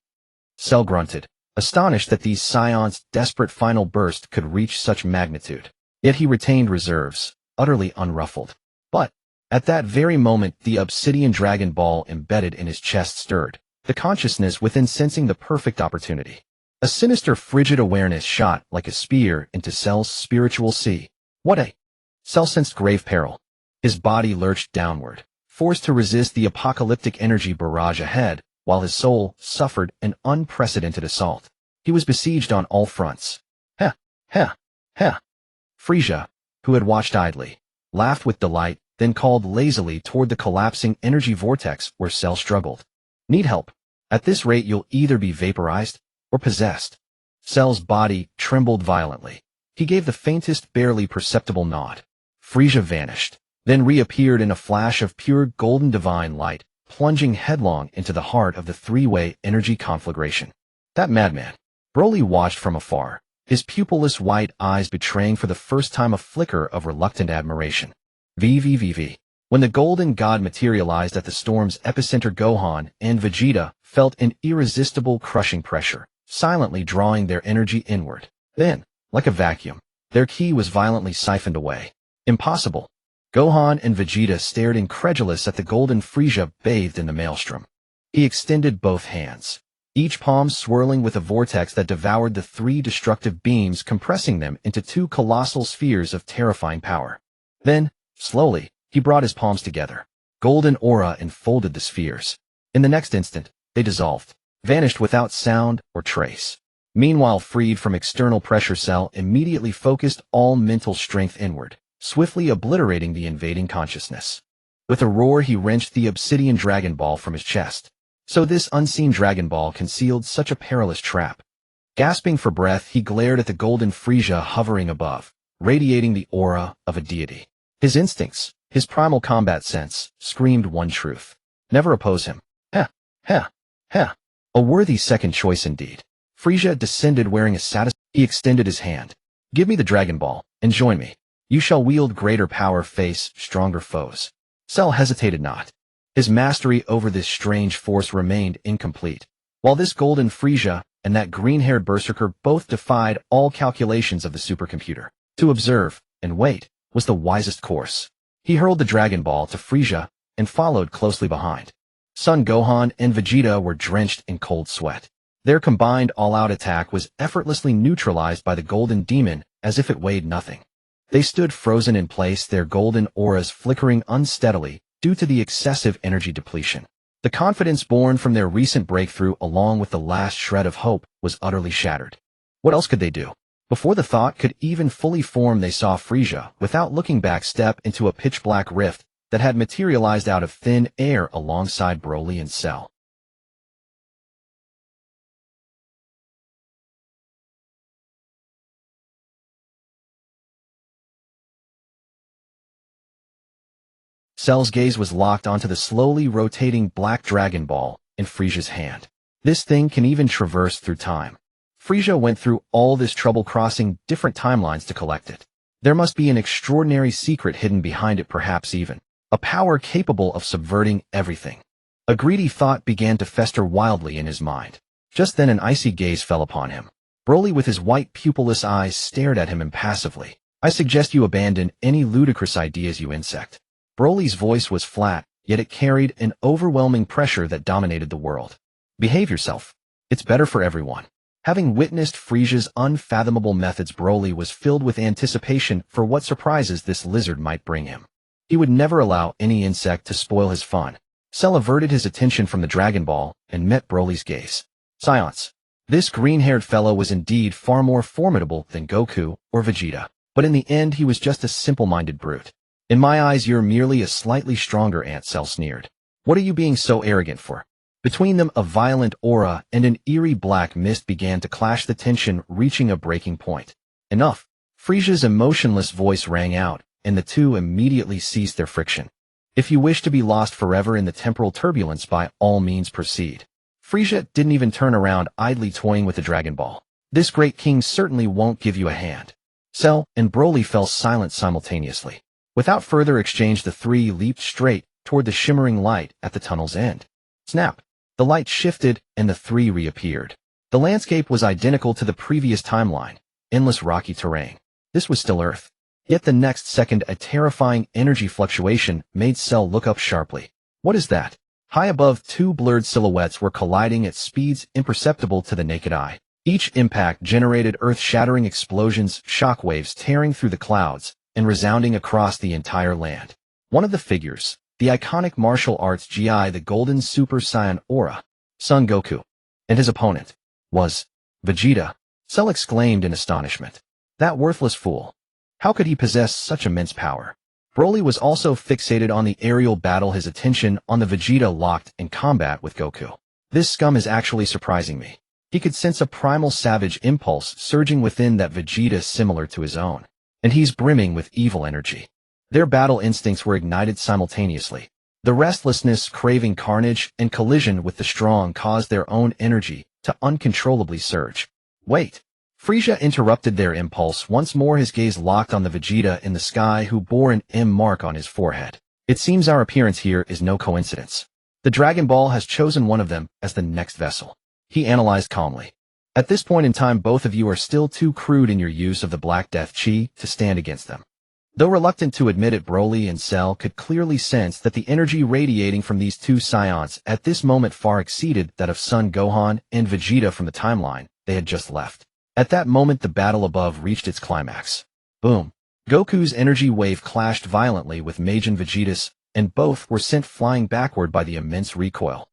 Cell grunted, astonished that these Saiyan's desperate final burst could reach such magnitude. Yet he retained reserves, utterly unruffled. But, at that very moment, the obsidian Dragon Ball embedded in his chest stirred, the consciousness within sensing the perfect opportunity. A sinister, frigid awareness shot like a spear into Cell's spiritual sea. What a... Cell sensed grave peril. His body lurched downward, forced to resist the apocalyptic energy barrage ahead, while his soul suffered an unprecedented assault. He was besieged on all fronts. Heh. Frieza, who had watched idly, laughed with delight, then called lazily toward the collapsing energy vortex where Cell struggled. Need help? At this rate you'll either be vaporized or possessed. Cell's body trembled violently. He gave the faintest, barely perceptible nod. Frieza vanished, then reappeared in a flash of pure golden divine light, plunging headlong into the heart of the 3-way energy conflagration. That madman. Broly watched from afar, his pupilless white eyes betraying for the first time a flicker of reluctant admiration. VVVV. When the golden god materialized at the storm's epicenter, Gohan and Vegeta felt an irresistible crushing pressure, silently drawing their energy inward. Then, like a vacuum, their ki was violently siphoned away. Impossible. Gohan and Vegeta stared incredulous at the golden Frieza bathed in the maelstrom. He extended both hands, each palm swirling with a vortex that devoured the 3 destructive beams, compressing them into 2 colossal spheres of terrifying power. Then, slowly, he brought his palms together. Golden aura enfolded the spheres. In the next instant, they dissolved, vanished without sound or trace. Meanwhile, freed from external pressure, Cell immediately focused all mental strength inward, swiftly obliterating the invading consciousness. With a roar, he wrenched the obsidian Dragon Ball from his chest. So this unseen Dragon Ball concealed such a perilous trap. Gasping for breath, he glared at the golden Frieza hovering above, radiating the aura of a deity. His instincts, his primal combat sense, screamed one truth. Never oppose him. A worthy second choice indeed. Frieza descended wearing a satisfied. He extended his hand. Give me the Dragon Ball, and join me. You shall wield greater power, face stronger foes. Cell hesitated not. His mastery over this strange force remained incomplete, while this golden Frieza and that green-haired berserker both defied all calculations of the supercomputer. To observe and wait was the wisest course. He hurled the Dragon Ball to Frieza and followed closely behind. Son Gohan and Vegeta were drenched in cold sweat. Their combined all-out attack was effortlessly neutralized by the golden demon as if it weighed nothing. They stood frozen in place, their golden auras flickering unsteadily due to the excessive energy depletion. The confidence born from their recent breakthrough, along with the last shred of hope, was utterly shattered. What else could they do? Before the thought could even fully form, they saw Frieza, without looking back, step into a pitch-black rift that had materialized out of thin air alongside Broly and Cell. Cell's gaze was locked onto the slowly rotating black Dragon Ball in Frieza's hand. This thing can even traverse through time. Frieza went through all this trouble crossing different timelines to collect it. There must be an extraordinary secret hidden behind it, perhaps even a power capable of subverting everything. A greedy thought began to fester wildly in his mind. Just then an icy gaze fell upon him. Broly with his white pupilless eyes stared at him impassively. I suggest you abandon any ludicrous ideas, you insect. Broly's voice was flat, yet it carried an overwhelming pressure that dominated the world. Behave yourself. It's better for everyone. Having witnessed Frieza's unfathomable methods, Broly was filled with anticipation for what surprises this lizard might bring him. He would never allow any insect to spoil his fun. Cell averted his attention from the Dragon Ball and met Broly's gaze. Silence. This green-haired fellow was indeed far more formidable than Goku or Vegeta, but in the end he was just a simple-minded brute. In my eyes, you're merely a slightly stronger ant, Cell sneered. What are you being so arrogant for? Between them, a violent aura and an eerie black mist began to clash, the tension reaching a breaking point. Enough. Frieza's emotionless voice rang out, and the two immediately ceased their friction. If you wish to be lost forever in the temporal turbulence, by all means proceed. Frieza didn't even turn around, idly toying with the Dragon Ball. This great king certainly won't give you a hand. Cell and Broly fell silent simultaneously. Without further exchange, the three leaped straight toward the shimmering light at the tunnel's end. Snap! The light shifted, and the three reappeared. The landscape was identical to the previous timeline, endless rocky terrain. This was still Earth. Yet the next second, a terrifying energy fluctuation made Cell look up sharply. What is that? High above, two blurred silhouettes were colliding at speeds imperceptible to the naked eye. Each impact generated earth-shattering explosions, shockwaves tearing through the clouds and resounding across the entire land. One of the figures, the iconic martial arts GI, the golden Super Saiyan aura, Son Goku, and his opponent was Vegeta. Cell exclaimed in astonishment. That worthless fool. How could he possess such immense power? Broly was also fixated on the aerial battle, his attention on the Vegeta locked in combat with Goku. This scum is actually surprising me. He could sense a primal savage impulse surging within that Vegeta similar to his own, and he's brimming with evil energy. Their battle instincts were ignited simultaneously. The restlessness, craving carnage, and collision with the strong caused their own energy to uncontrollably surge. Wait! Frieza interrupted their impulse, once more his gaze locked on the Vegeta in the sky who bore an M mark on his forehead. It seems our appearance here is no coincidence. The Dragon Ball has chosen one of them as the next vessel. He analyzed calmly. At this point in time, both of you are still too crude in your use of the Black Death Chi to stand against them. Though reluctant to admit it, Broly and Cell could clearly sense that the energy radiating from these two Saiyans at this moment far exceeded that of Son Gohan and Vegeta from the timeline they had just left. At that moment, the battle above reached its climax. Boom! Goku's energy wave clashed violently with Majin Vegeta's, and both were sent flying backward by the immense recoil.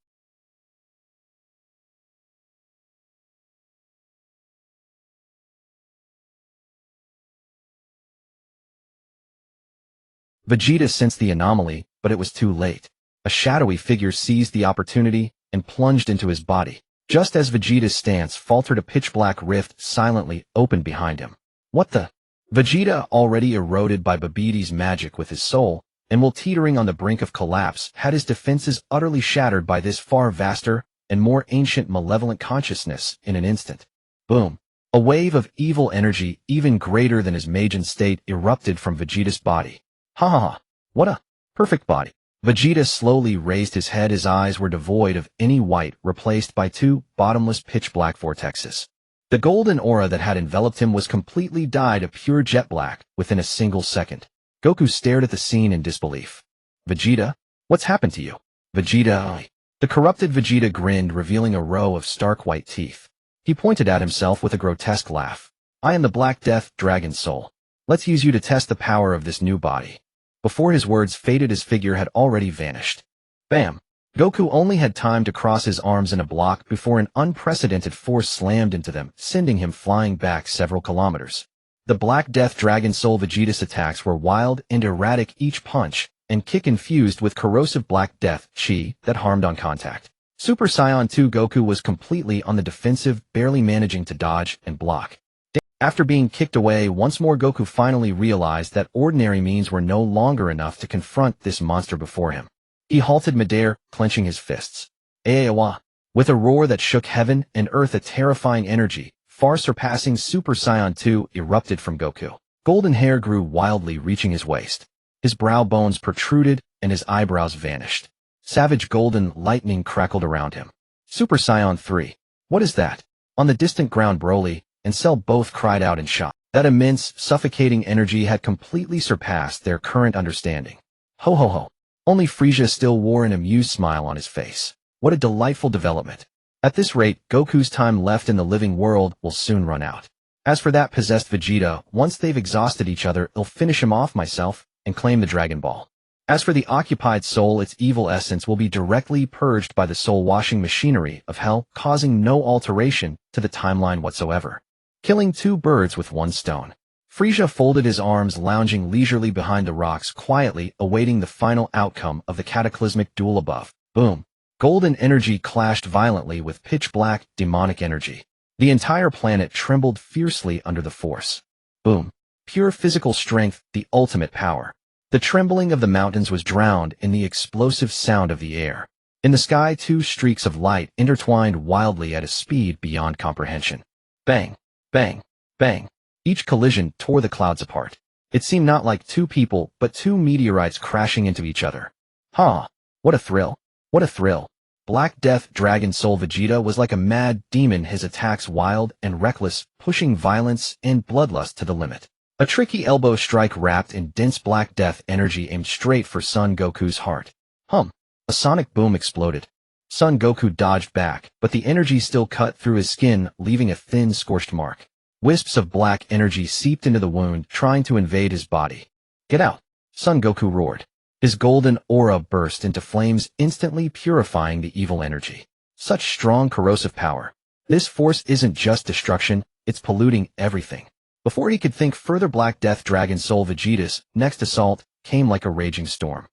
Vegeta sensed the anomaly, but it was too late. A shadowy figure seized the opportunity and plunged into his body. Just as Vegeta's stance faltered, a pitch-black rift silently opened behind him. What the? Vegeta, already eroded by Babidi magic with his soul, and while teetering on the brink of collapse, had his defenses utterly shattered by this far vaster and more ancient malevolent consciousness in an instant. Boom! A wave of evil energy, even greater than his Majin state, erupted from Vegeta's body. Ha ha ha! What a perfect body! Vegeta slowly raised his head. His eyes were devoid of any white, replaced by two bottomless pitch-black vortexes. The golden aura that had enveloped him was completely dyed a pure jet black within a single second. Goku stared at the scene in disbelief. Vegeta? What's happened to you? Vegeta. The corrupted Vegeta grinned, revealing a row of stark white teeth. He pointed at himself with a grotesque laugh. I am the Black Death Dragon Soul. Let's use you to test the power of this new body. Before his words faded, his figure had already vanished. Bam! Goku only had time to cross his arms in a block before an unprecedented force slammed into them, sending him flying back several kilometers. The Black Death Dragon Soul Vegeta's attacks were wild and erratic, each punch and kick infused with corrosive Black Death Chi that harmed on contact. Super Saiyan 2 Goku was completely on the defensive, barely managing to dodge and block. After being kicked away once more, Goku finally realized that ordinary means were no longer enough to confront this monster before him. He halted midair, clenching his fists. Aewa! With a roar that shook heaven and earth, a terrifying energy, far surpassing Super Saiyan 2, erupted from Goku. Golden hair grew wildly, reaching his waist. His brow bones protruded, and his eyebrows vanished. Savage golden lightning crackled around him. Super Saiyan 3. What is that? On the distant ground, Broly and Cell both cried out in shock. That immense, suffocating energy had completely surpassed their current understanding. Ho ho ho. Only Frieza still wore an amused smile on his face. What a delightful development. At this rate, Goku's time left in the living world will soon run out. As for that possessed Vegeta, once they've exhausted each other, I'll finish him off myself and claim the Dragon Ball. As for the occupied soul, its evil essence will be directly purged by the soul-washing machinery of hell, causing no alteration to the timeline whatsoever. Killing two birds with one stone. Frieza folded his arms, lounging leisurely behind the rocks, quietly awaiting the final outcome of the cataclysmic duel above. Boom. Golden energy clashed violently with pitch-black, demonic energy. The entire planet trembled fiercely under the force. Boom. Pure physical strength, the ultimate power. The trembling of the mountains was drowned in the explosive sound of the air. In the sky, two streaks of light intertwined wildly at a speed beyond comprehension. Bang, bang, bang. Each collision tore the clouds apart. It seemed not like two people, but two meteorites crashing into each other. Huh. What a thrill. What a thrill. Black Death Dragon Soul Vegeta was like a mad demon, his attacks wild and reckless, pushing violence and bloodlust to the limit. A tricky elbow strike wrapped in dense Black Death energy aimed straight for Son Goku's heart. Hum. A sonic boom exploded. Son Goku dodged back, but the energy still cut through his skin, leaving a thin, scorched mark. Wisps of black energy seeped into the wound, trying to invade his body. Get out! Son Goku roared. His golden aura burst into flames, instantly purifying the evil energy. Such strong corrosive power. This force isn't just destruction, it's polluting everything. Before he could think further, Black Death Dragon Soul Vegeta's next assault came like a raging storm.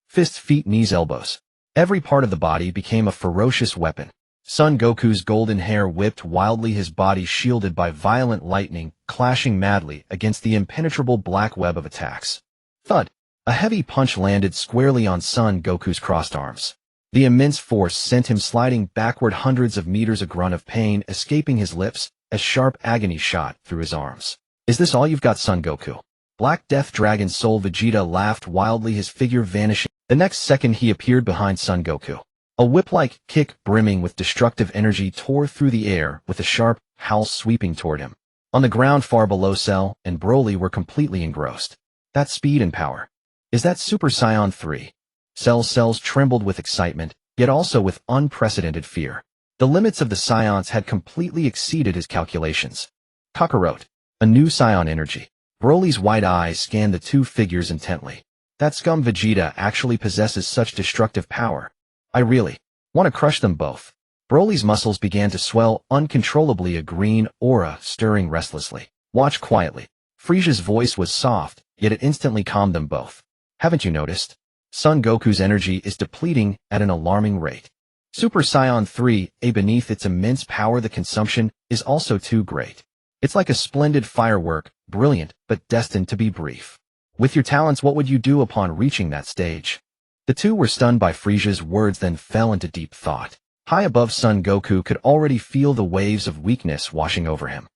Fists, feet, knees, elbows. Every part of the body became a ferocious weapon. Son Goku's golden hair whipped wildly, his body shielded by violent lightning, clashing madly against the impenetrable black web of attacks. Thud! A heavy punch landed squarely on Son Goku's crossed arms. The immense force sent him sliding backward hundreds of meters, a grunt of pain escaping his lips as sharp agony shot through his arms. Is this all you've got, Son Goku? Black Death Dragon Soul Vegeta laughed wildly, his figure vanishing. The next second he appeared behind Son Goku. A whip-like kick brimming with destructive energy tore through the air with a sharp howl sweeping toward him. On the ground far below, Cell and Broly were completely engrossed. That speed and power. Is that Super Saiyan 3? Cell's cells trembled with excitement, yet also with unprecedented fear. The limits of the Saiyans had completely exceeded his calculations. Kakarot. A new Saiyan energy. Broly's wide eyes scanned the two figures intently. That scum Vegeta actually possesses such destructive power. I really want to crush them both. Broly's muscles began to swell uncontrollably, a green aura stirring restlessly. Watch quietly. Frieza's voice was soft, yet it instantly calmed them both. Haven't you noticed? Son Goku's energy is depleting at an alarming rate. Super Saiyan 3, beneath its immense power, the consumption is also too great. It's like a splendid firework, brilliant, but destined to be brief. With your talents, what would you do upon reaching that stage? The two were stunned by Frieza's words, then fell into deep thought. High above, Son Goku could already feel the waves of weakness washing over him.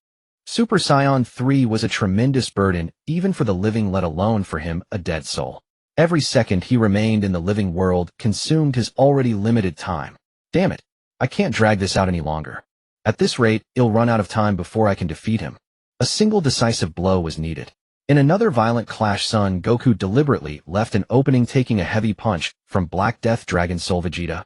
Super Saiyan 3 was a tremendous burden, even for the living, let alone for him, a dead soul. Every second he remained in the living world consumed his already limited time. Damn it, I can't drag this out any longer. At this rate, he'll run out of time before I can defeat him. A single decisive blow was needed. In another violent clash, Son Goku deliberately left an opening, taking a heavy punch from Black Death Dragon Soul Vegeta.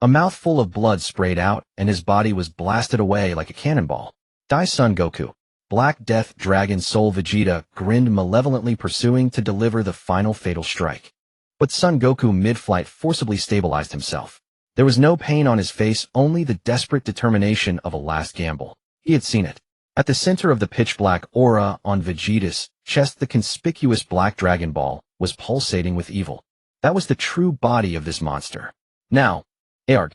A mouthful of blood sprayed out, and his body was blasted away like a cannonball. Die, Son Goku. Black Death Dragon Soul Vegeta grinned malevolently, pursuing to deliver the final fatal strike. But Son Goku mid-flight forcibly stabilized himself. There was no pain on his face, only the desperate determination of a last gamble. He had seen it. At the center of the pitch-black aura on Vegeta's chest, the conspicuous black Dragon Ball was pulsating with evil. That was the true body of this monster. Now, Aerg.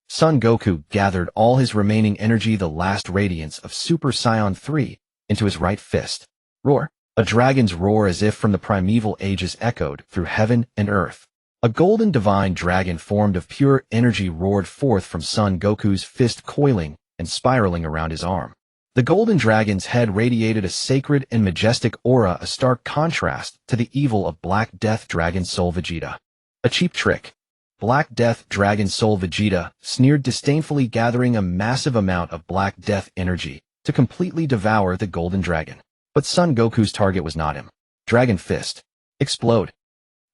Son Goku gathered all his remaining energy, the last radiance of Super Saiyan 3, into his right fist. Roar. A dragon's roar as if from the primeval ages echoed through heaven and earth. A golden divine dragon formed of pure energy roared forth from Son Goku's fist, coiling and spiraling around his arm. The golden dragon's head radiated a sacred and majestic aura, a stark contrast to the evil of Black Death Dragon Soul Vegeta. A cheap trick. Black Death Dragon Soul Vegeta sneered disdainfully, gathering a massive amount of Black Death energy to completely devour the Golden Dragon. But Son Goku's target was not him. Dragon Fist. Explode.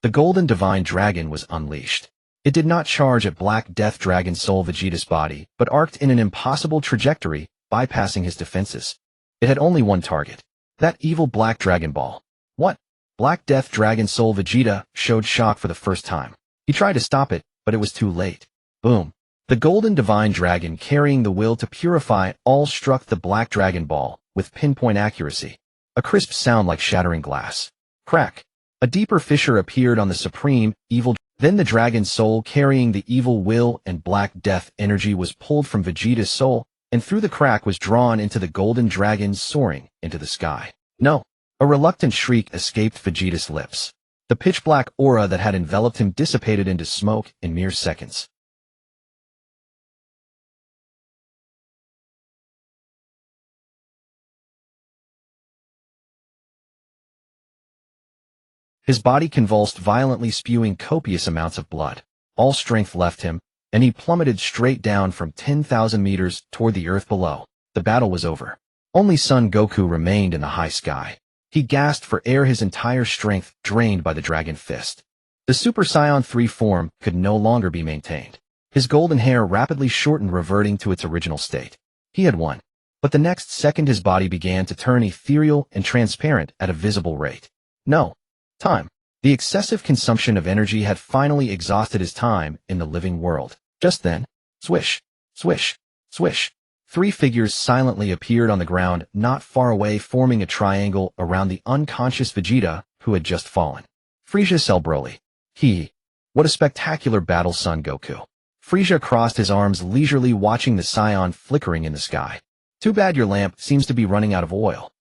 The Golden Divine Dragon was unleashed. It did not charge at Black Death Dragon Soul Vegeta's body, but arced in an impossible trajectory, bypassing his defenses. It had only one target. That evil Black Dragon Ball. What? Black Death Dragon Soul Vegeta showed shock for the first time. He tried to stop it, but it was too late. Boom. The Golden Divine Dragon carrying the will to purify all struck the Black Dragon Ball, with pinpoint accuracy. A crisp sound like shattering glass. Crack. A deeper fissure appeared on the supreme, evil. Then the Dragon Soul carrying the evil will and Black Death energy was pulled from Vegeta's soul, and through the crack was drawn into the Golden Dragon soaring into the sky. No. A reluctant shriek escaped Vegeta's lips. The pitch-black aura that had enveloped him dissipated into smoke in mere seconds. His body convulsed violently, spewing copious amounts of blood. All strength left him, and he plummeted straight down from 10,000 meters toward the earth below. The battle was over. Only Son Goku remained in the high sky. He gasped for air, his entire strength drained by the Dragon Fist. The Super Saiyan 3 form could no longer be maintained. His golden hair rapidly shortened, reverting to its original state. He had won. But the next second his body began to turn ethereal and transparent at a visible rate. No. Time. The excessive consumption of energy had finally exhausted his time in the living world. Just then, swish, swish, swish. 3 figures silently appeared on the ground not far away, forming a triangle around the unconscious Vegeta, who had just fallen. Frieza Cell Broly. What a spectacular battle, Son Goku. Frieza crossed his arms leisurely, watching the Saiyan flickering in the sky. Too bad your lamp seems to be running out of oil.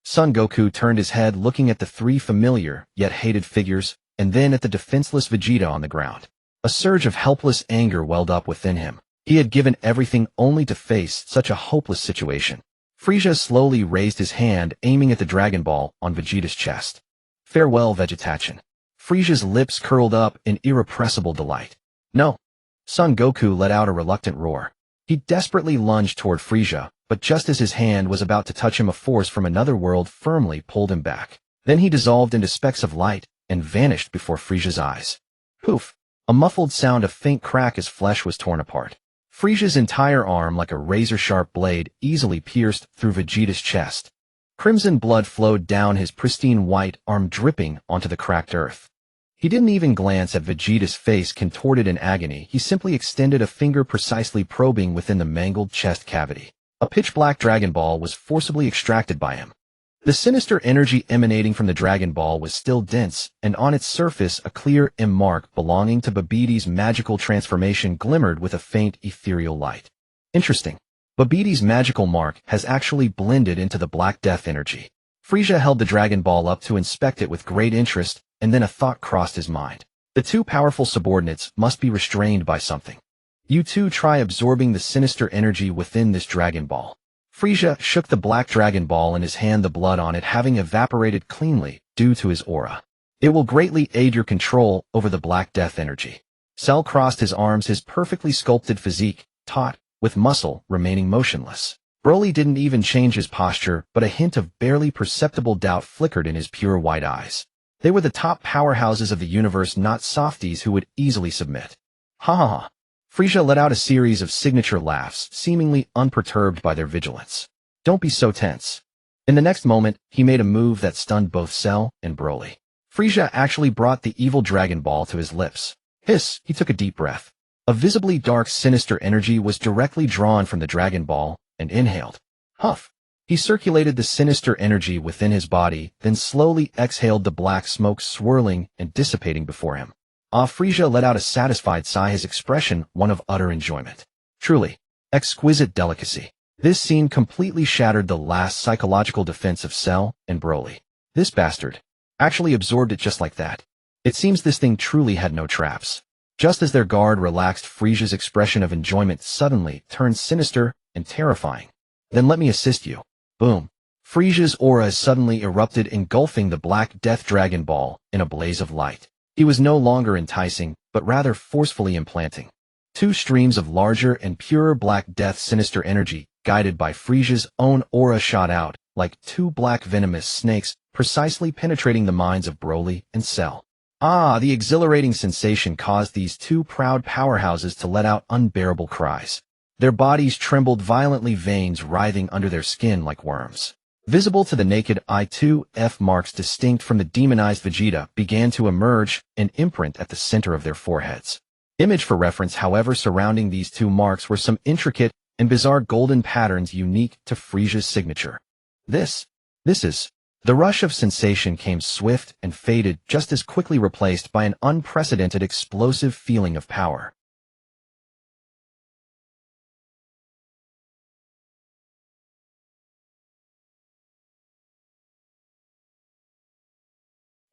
Son Goku turned his head, looking at the 3 familiar, yet hated figures, and then at the defenseless Vegeta on the ground. A surge of helpless anger welled up within him. He had given everything only to face such a hopeless situation. Frieza slowly raised his hand, aiming at the Dragon Ball on Vegeta's chest. Farewell, vegetation. Frieza's lips curled up in irrepressible delight. No. Son Goku let out a reluctant roar. He desperately lunged toward Frieza, but just as his hand was about to touch him, a force from another world firmly pulled him back. Then he dissolved into specks of light and vanished before Frieza's eyes. Poof! A muffled sound, a faint crack as flesh was torn apart. Frieza's entire arm, like a razor-sharp blade, easily pierced through Vegeta's chest. Crimson blood flowed down his pristine white arm, dripping onto the cracked earth. He didn't even glance at Vegeta's face contorted in agony. He simply extended a finger, precisely probing within the mangled chest cavity. A pitch-black Dragon Ball was forcibly extracted by him. The sinister energy emanating from the Dragon Ball was still dense, and on its surface a clear M mark belonging to Babbidi's magical transformation glimmered with a faint ethereal light. Interesting. Babbidi's magical mark has actually blended into the Black Death energy. Frieza held the Dragon Ball up to inspect it with great interest, and then a thought crossed his mind. The 2 powerful subordinates must be restrained by something. You 2 try absorbing the sinister energy within this Dragon Ball. Frieza shook the Black Dragon Ball in his hand, the blood on it having evaporated cleanly due to his aura. It will greatly aid your control over the Black Death energy. Cell crossed his arms, his perfectly sculpted physique, taut, with muscle, remaining motionless. Broly didn't even change his posture, but a hint of barely perceptible doubt flickered in his pure white eyes. They were the top powerhouses of the universe, not softies who would easily submit. Ha ha ha. Frieza let out a series of signature laughs, seemingly unperturbed by their vigilance. Don't be so tense. In the next moment, he made a move that stunned both Cell and Broly. Frieza actually brought the evil Dragon Ball to his lips. Hiss, he took a deep breath. A visibly dark, sinister energy was directly drawn from the Dragon Ball, and inhaled. Huff. He circulated the sinister energy within his body, then slowly exhaled the black smoke, swirling and dissipating before him. Frieza let out a satisfied sigh, his expression one of utter enjoyment. Truly, exquisite delicacy. This scene completely shattered the last psychological defense of Cell and Broly. This bastard actually absorbed it just like that. It seems this thing truly had no traps. Just as their guard relaxed, Frieza's expression of enjoyment suddenly turned sinister and terrifying. Then let me assist you. Boom. Frieza's aura suddenly erupted, engulfing the Black Death Dragon Ball in a blaze of light. He was no longer enticing, but rather forcefully implanting 2 streams of larger and purer Black Death sinister energy guided by Frieza's own aura, shot out, like two black venomous snakes, precisely penetrating the minds of Broly and Cell. The exhilarating sensation caused these two proud powerhouses to let out unbearable cries. Their bodies trembled violently, veins writhing under their skin like worms. Visible to the naked eye, two F marks distinct from the demonized Vegeta began to emerge and imprint at the center of their foreheads. Image for reference, however, surrounding these two marks were some intricate and bizarre golden patterns unique to Frieza's signature. This is... The rush of sensation came swift and faded, just as quickly replaced by an unprecedented explosive feeling of power.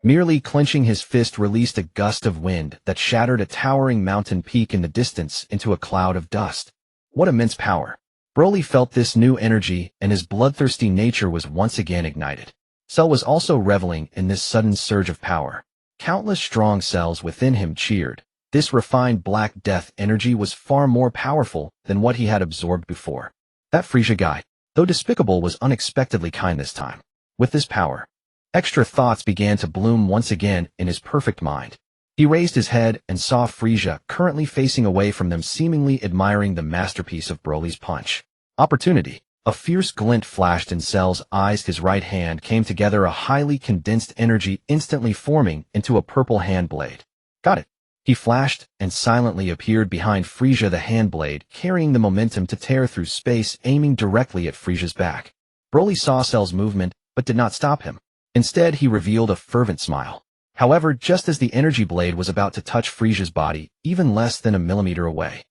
Merely clenching his fist released a gust of wind that shattered a towering mountain peak in the distance into a cloud of dust. What immense power! Broly felt this new energy, and his bloodthirsty nature was once again ignited. Cell was also reveling in this sudden surge of power. Countless strong cells within him cheered. This refined Black Death energy was far more powerful than what he had absorbed before. That Frieza guy, though despicable, was unexpectedly kind this time. With this power, extra thoughts began to bloom once again in his perfect mind. He raised his head and saw Frieza currently facing away from them, seemingly admiring the masterpiece of Broly's punch. Opportunity. A fierce glint flashed in Cell's eyes. His right hand came together, a highly condensed energy instantly forming into a purple hand blade. Got it. He flashed and silently appeared behind Frieza, the hand blade carrying the momentum to tear through space, aiming directly at Frieza's back. Broly saw Cell's movement, but did not stop him. Instead, he revealed a fervent smile. However, just as the energy blade was about to touch Frieza's body, even less than a millimeter away.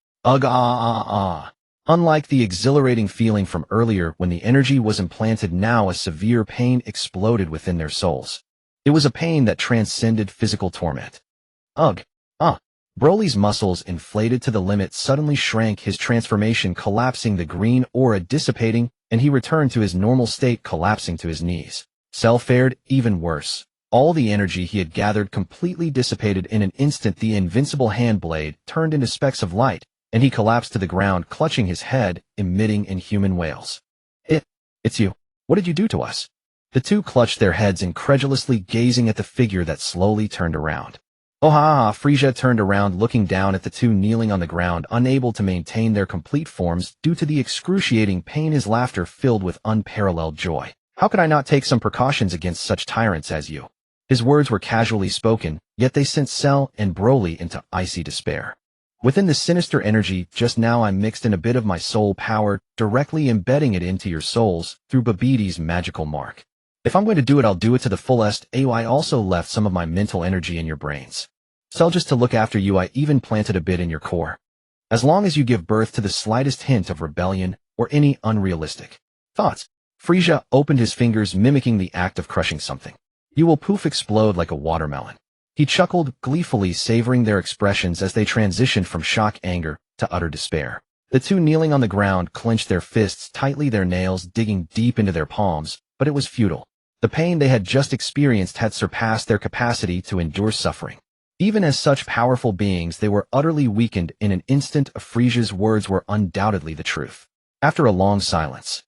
Unlike the exhilarating feeling from earlier when the energy was implanted, now a severe pain exploded within their souls. It was a pain that transcended physical torment. Broly's muscles, inflated to the limit, suddenly shrank, his transformation collapsing, the green aura dissipating, and he returned to his normal state, collapsing to his knees. Cell fared even worse. All the energy he had gathered completely dissipated in an instant. The invincible hand blade turned into specks of light, and he collapsed to the ground, clutching his head, emitting inhuman wails. It's you. What did you do to us? The two clutched their heads, incredulously gazing at the figure that slowly turned around. Frieza turned around, looking down at the two kneeling on the ground, unable to maintain their complete forms due to the excruciating pain. His laughter filled with unparalleled joy. How could I not take some precautions against such tyrants as you? His words were casually spoken, yet they sent Cell and Broly into icy despair. Within the sinister energy, just now I mixed in a bit of my soul power, directly embedding it into your souls through Babbidi's magical mark. If I'm going to do it, I'll do it to the fullest. I also left some of my mental energy in your brains. Cell, just to look after you, I even planted a bit in your core. As long as you give birth to the slightest hint of rebellion or any unrealistic thoughts. Frieza opened his fingers, mimicking the act of crushing something. You will poof explode like a watermelon. He chuckled gleefully, savoring their expressions as they transitioned from shock, anger, to utter despair. The two kneeling on the ground clenched their fists tightly, their nails digging deep into their palms, but it was futile. The pain they had just experienced had surpassed their capacity to endure suffering. Even as such powerful beings, they were utterly weakened in an instant. Frieza's words were undoubtedly the truth. After a long silence,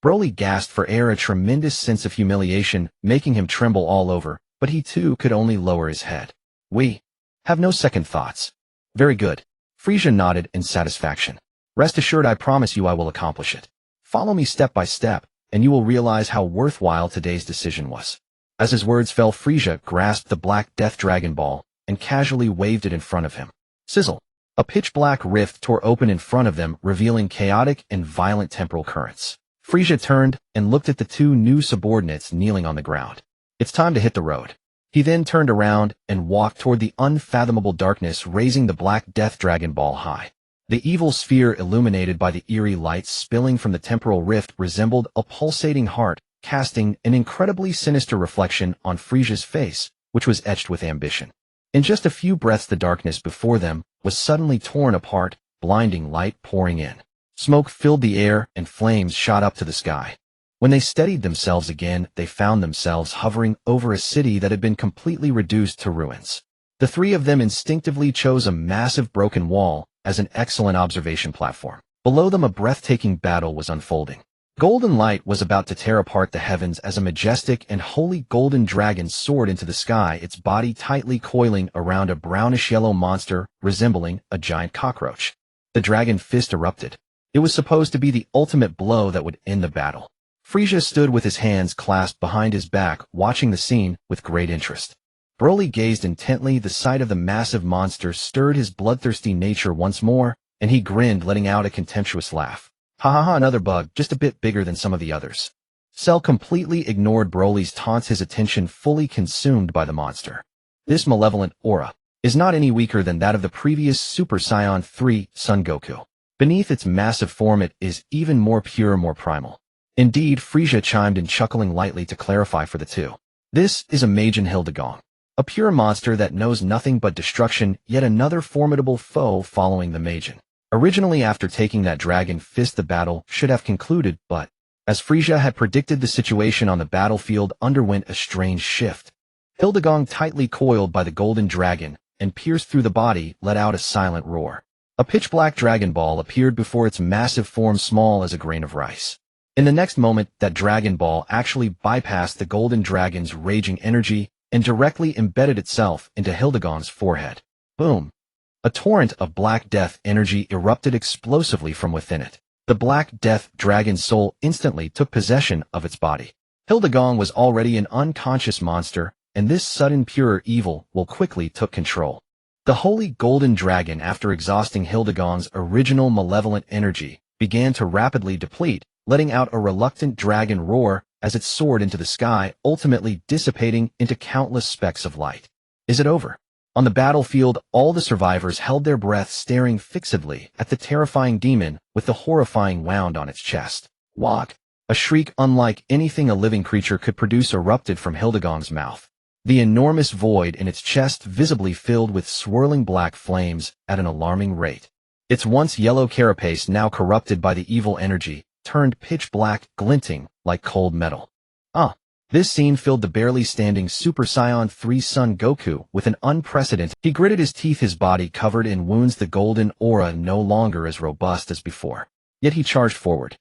Broly gasped for air, a tremendous sense of humiliation making him tremble all over, but he too could only lower his head. We have no second thoughts. Very good. Frieza nodded in satisfaction. Rest assured, I promise you I will accomplish it. Follow me step by step, and you will realize how worthwhile today's decision was. As his words fell, Frieza grasped the Black Death Dragon Ball and casually waved it in front of him. Sizzle! A pitch-black rift tore open in front of them, revealing chaotic and violent temporal currents. Frieza turned and looked at the two new subordinates kneeling on the ground. It's time to hit the road. He then turned around and walked toward the unfathomable darkness, raising the Black Death Dragon Ball high. The evil sphere, illuminated by the eerie lights spilling from the temporal rift, resembled a pulsating heart, casting an incredibly sinister reflection on Frieza's face, which was etched with ambition. In just a few breaths, the darkness before them was suddenly torn apart, blinding light pouring in. Smoke filled the air, and flames shot up to the sky. When they steadied themselves again, they found themselves hovering over a city that had been completely reduced to ruins. The three of them instinctively chose a massive broken wall as an excellent observation platform. Below them, a breathtaking battle was unfolding. Golden light was about to tear apart the heavens as a majestic and holy golden dragon soared into the sky, its body tightly coiling around a brownish-yellow monster resembling a giant cockroach. The dragon fist erupted. It was supposed to be the ultimate blow that would end the battle. Frieza stood with his hands clasped behind his back, watching the scene with great interest. Broly gazed intently. The sight of the massive monster stirred his bloodthirsty nature once more, and he grinned, letting out a contemptuous laugh. Ha ha ha, another bug, just a bit bigger than some of the others. Cell completely ignored Broly's taunts, his attention fully consumed by the monster. This malevolent aura is not any weaker than that of the previous Super Saiyan 3 Son Goku. Beneath its massive form, it is even more pure, more primal. Indeed, Frieza chimed in, chuckling lightly to clarify for the two. This is a Majin Hildegong, a pure monster that knows nothing but destruction, yet another formidable foe following the Majin. Originally, after taking that dragon fist, the battle should have concluded, but as Frieza had predicted, the situation on the battlefield underwent a strange shift. Hildegong, tightly coiled by the golden dragon and pierced through the body, let out a silent roar. A pitch-black Dragon Ball appeared before its massive form, small as a grain of rice. In the next moment, that Dragon Ball actually bypassed the golden dragon's raging energy and directly embedded itself into Hildegong's forehead. Boom! A torrent of Black Death energy erupted explosively from within it. The Black Death dragon's soul instantly took possession of its body. Hildegong was already an unconscious monster, and this sudden pure evil will quickly took control. The holy golden dragon, after exhausting Hildegong's original malevolent energy, began to rapidly deplete, letting out a reluctant dragon roar as it soared into the sky, ultimately dissipating into countless specks of light. Is it over? On the battlefield, all the survivors held their breath, staring fixedly at the terrifying demon with the horrifying wound on its chest. Wag! A shriek unlike anything a living creature could produce erupted from Hildegong's mouth. The enormous void in its chest visibly filled with swirling black flames at an alarming rate. Its once yellow carapace, now corrupted by the evil energy, turned pitch black, glinting like cold metal. This scene filled the barely standing Super Saiyan 3 Son Goku with an unprecedented. He gritted his teeth, his body covered in wounds, the golden aura no longer as robust as before. Yet he charged forward.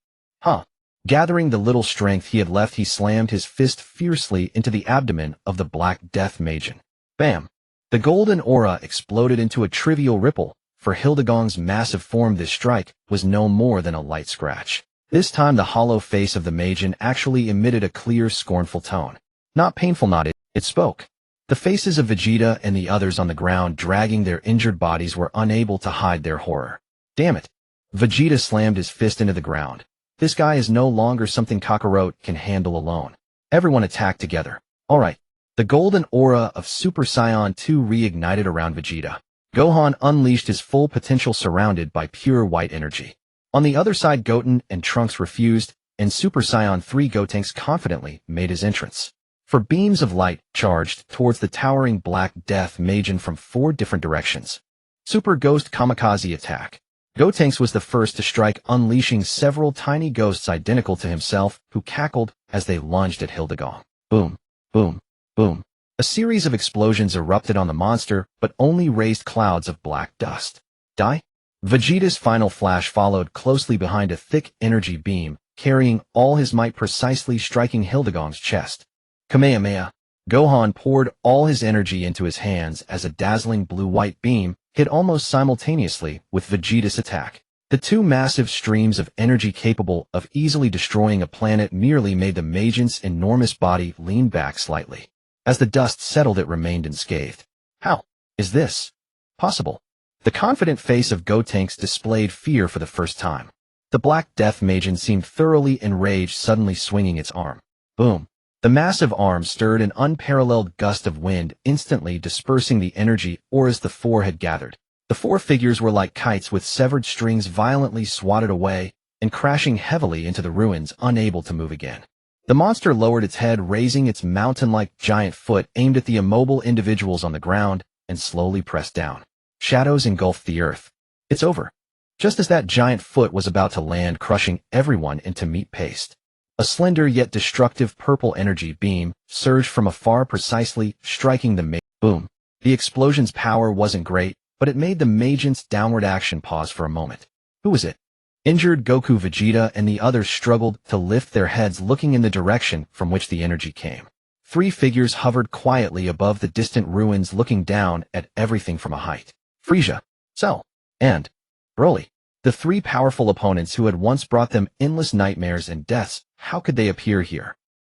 Gathering the little strength he had left, he slammed his fist fiercely into the abdomen of the Black Death Majin. Bam! The golden aura exploded into a trivial ripple. For Hildegong's massive form, this strike was no more than a light scratch. This time, the hollow face of the Majin actually emitted a clear, scornful tone. Not painful, not it spoke. The faces of Vegeta and the others on the ground, dragging their injured bodies, were unable to hide their horror. Damn it! Vegeta slammed his fist into the ground. This guy is no longer something Kakarot can handle alone. Everyone attacked together. Alright. The golden aura of Super Saiyan 2 reignited around Vegeta. Gohan unleashed his full potential, surrounded by pure white energy. On the other side, Goten and Trunks refused, and Super Saiyan 3 Gotenks confidently made his entrance. For beams of light charged towards the towering Black Death Majin from 4 different directions. Super Ghost Kamikaze attack. Gotenks was the first to strike, unleashing several tiny ghosts identical to himself, who cackled as they lunged at Hildegong. Boom, boom, boom. A series of explosions erupted on the monster, but only raised clouds of black dust. Die? Vegeta's final flash followed closely behind, a thick energy beam, carrying all his might, precisely striking Hildegong's chest. Kamehameha. Gohan poured all his energy into his hands as a dazzling blue-white beam hit almost simultaneously with Vegeta's attack. The two massive streams of energy capable of easily destroying a planet merely made the Majin's enormous body lean back slightly. As the dust settled, it remained unscathed. How is this possible? The confident face of Gotenks displayed fear for the first time. The Black Death Majin seemed thoroughly enraged, suddenly swinging its arm. Boom! The massive arm stirred an unparalleled gust of wind, instantly dispersing the energy auras the 4 had gathered. The 4 figures were like kites with severed strings, violently swatted away and crashing heavily into the ruins, unable to move again. The monster lowered its head, raising its mountain-like giant foot, aimed at the immobile individuals on the ground, and slowly pressed down. Shadows engulfed the earth. It's over. Just as that giant foot was about to land, crushing everyone into meat paste. A slender yet destructive purple energy beam surged from afar, precisely striking the boom. The explosion's power wasn't great, but it made the Magent's downward action pause for a moment. Who was it? Injured Goku, Vegeta, and the others struggled to lift their heads, looking in the direction from which the energy came. Three figures hovered quietly above the distant ruins, looking down at everything from a height. Frieza, Cell, and Broly. The three powerful opponents who had once brought them endless nightmares and deaths. How could they appear here?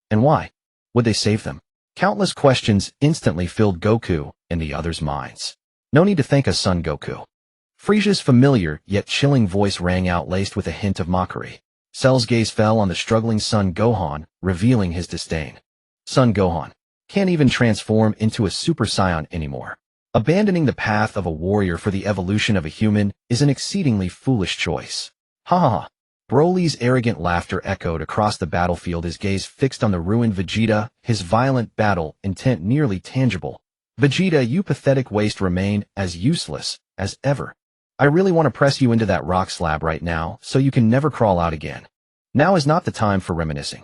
And why? Would they save them? Countless questions instantly filled Goku and the others' minds. No need to thank us, son Goku. Frieza's familiar yet chilling voice rang out, laced with a hint of mockery. Cell's gaze fell on the struggling Son Gohan, revealing his disdain. Son Gohan can't even transform into a Super Saiyan anymore. Abandoning the path of a warrior for the evolution of a human is an exceedingly foolish choice. Ha ha ha. Broly's arrogant laughter echoed across the battlefield, his gaze fixed on the ruined Vegeta, his violent battle intent nearly tangible. Vegeta, you pathetic waste, remain as useless as ever. I really want to press you into that rock slab right now so you can never crawl out again. Now is not the time for reminiscing.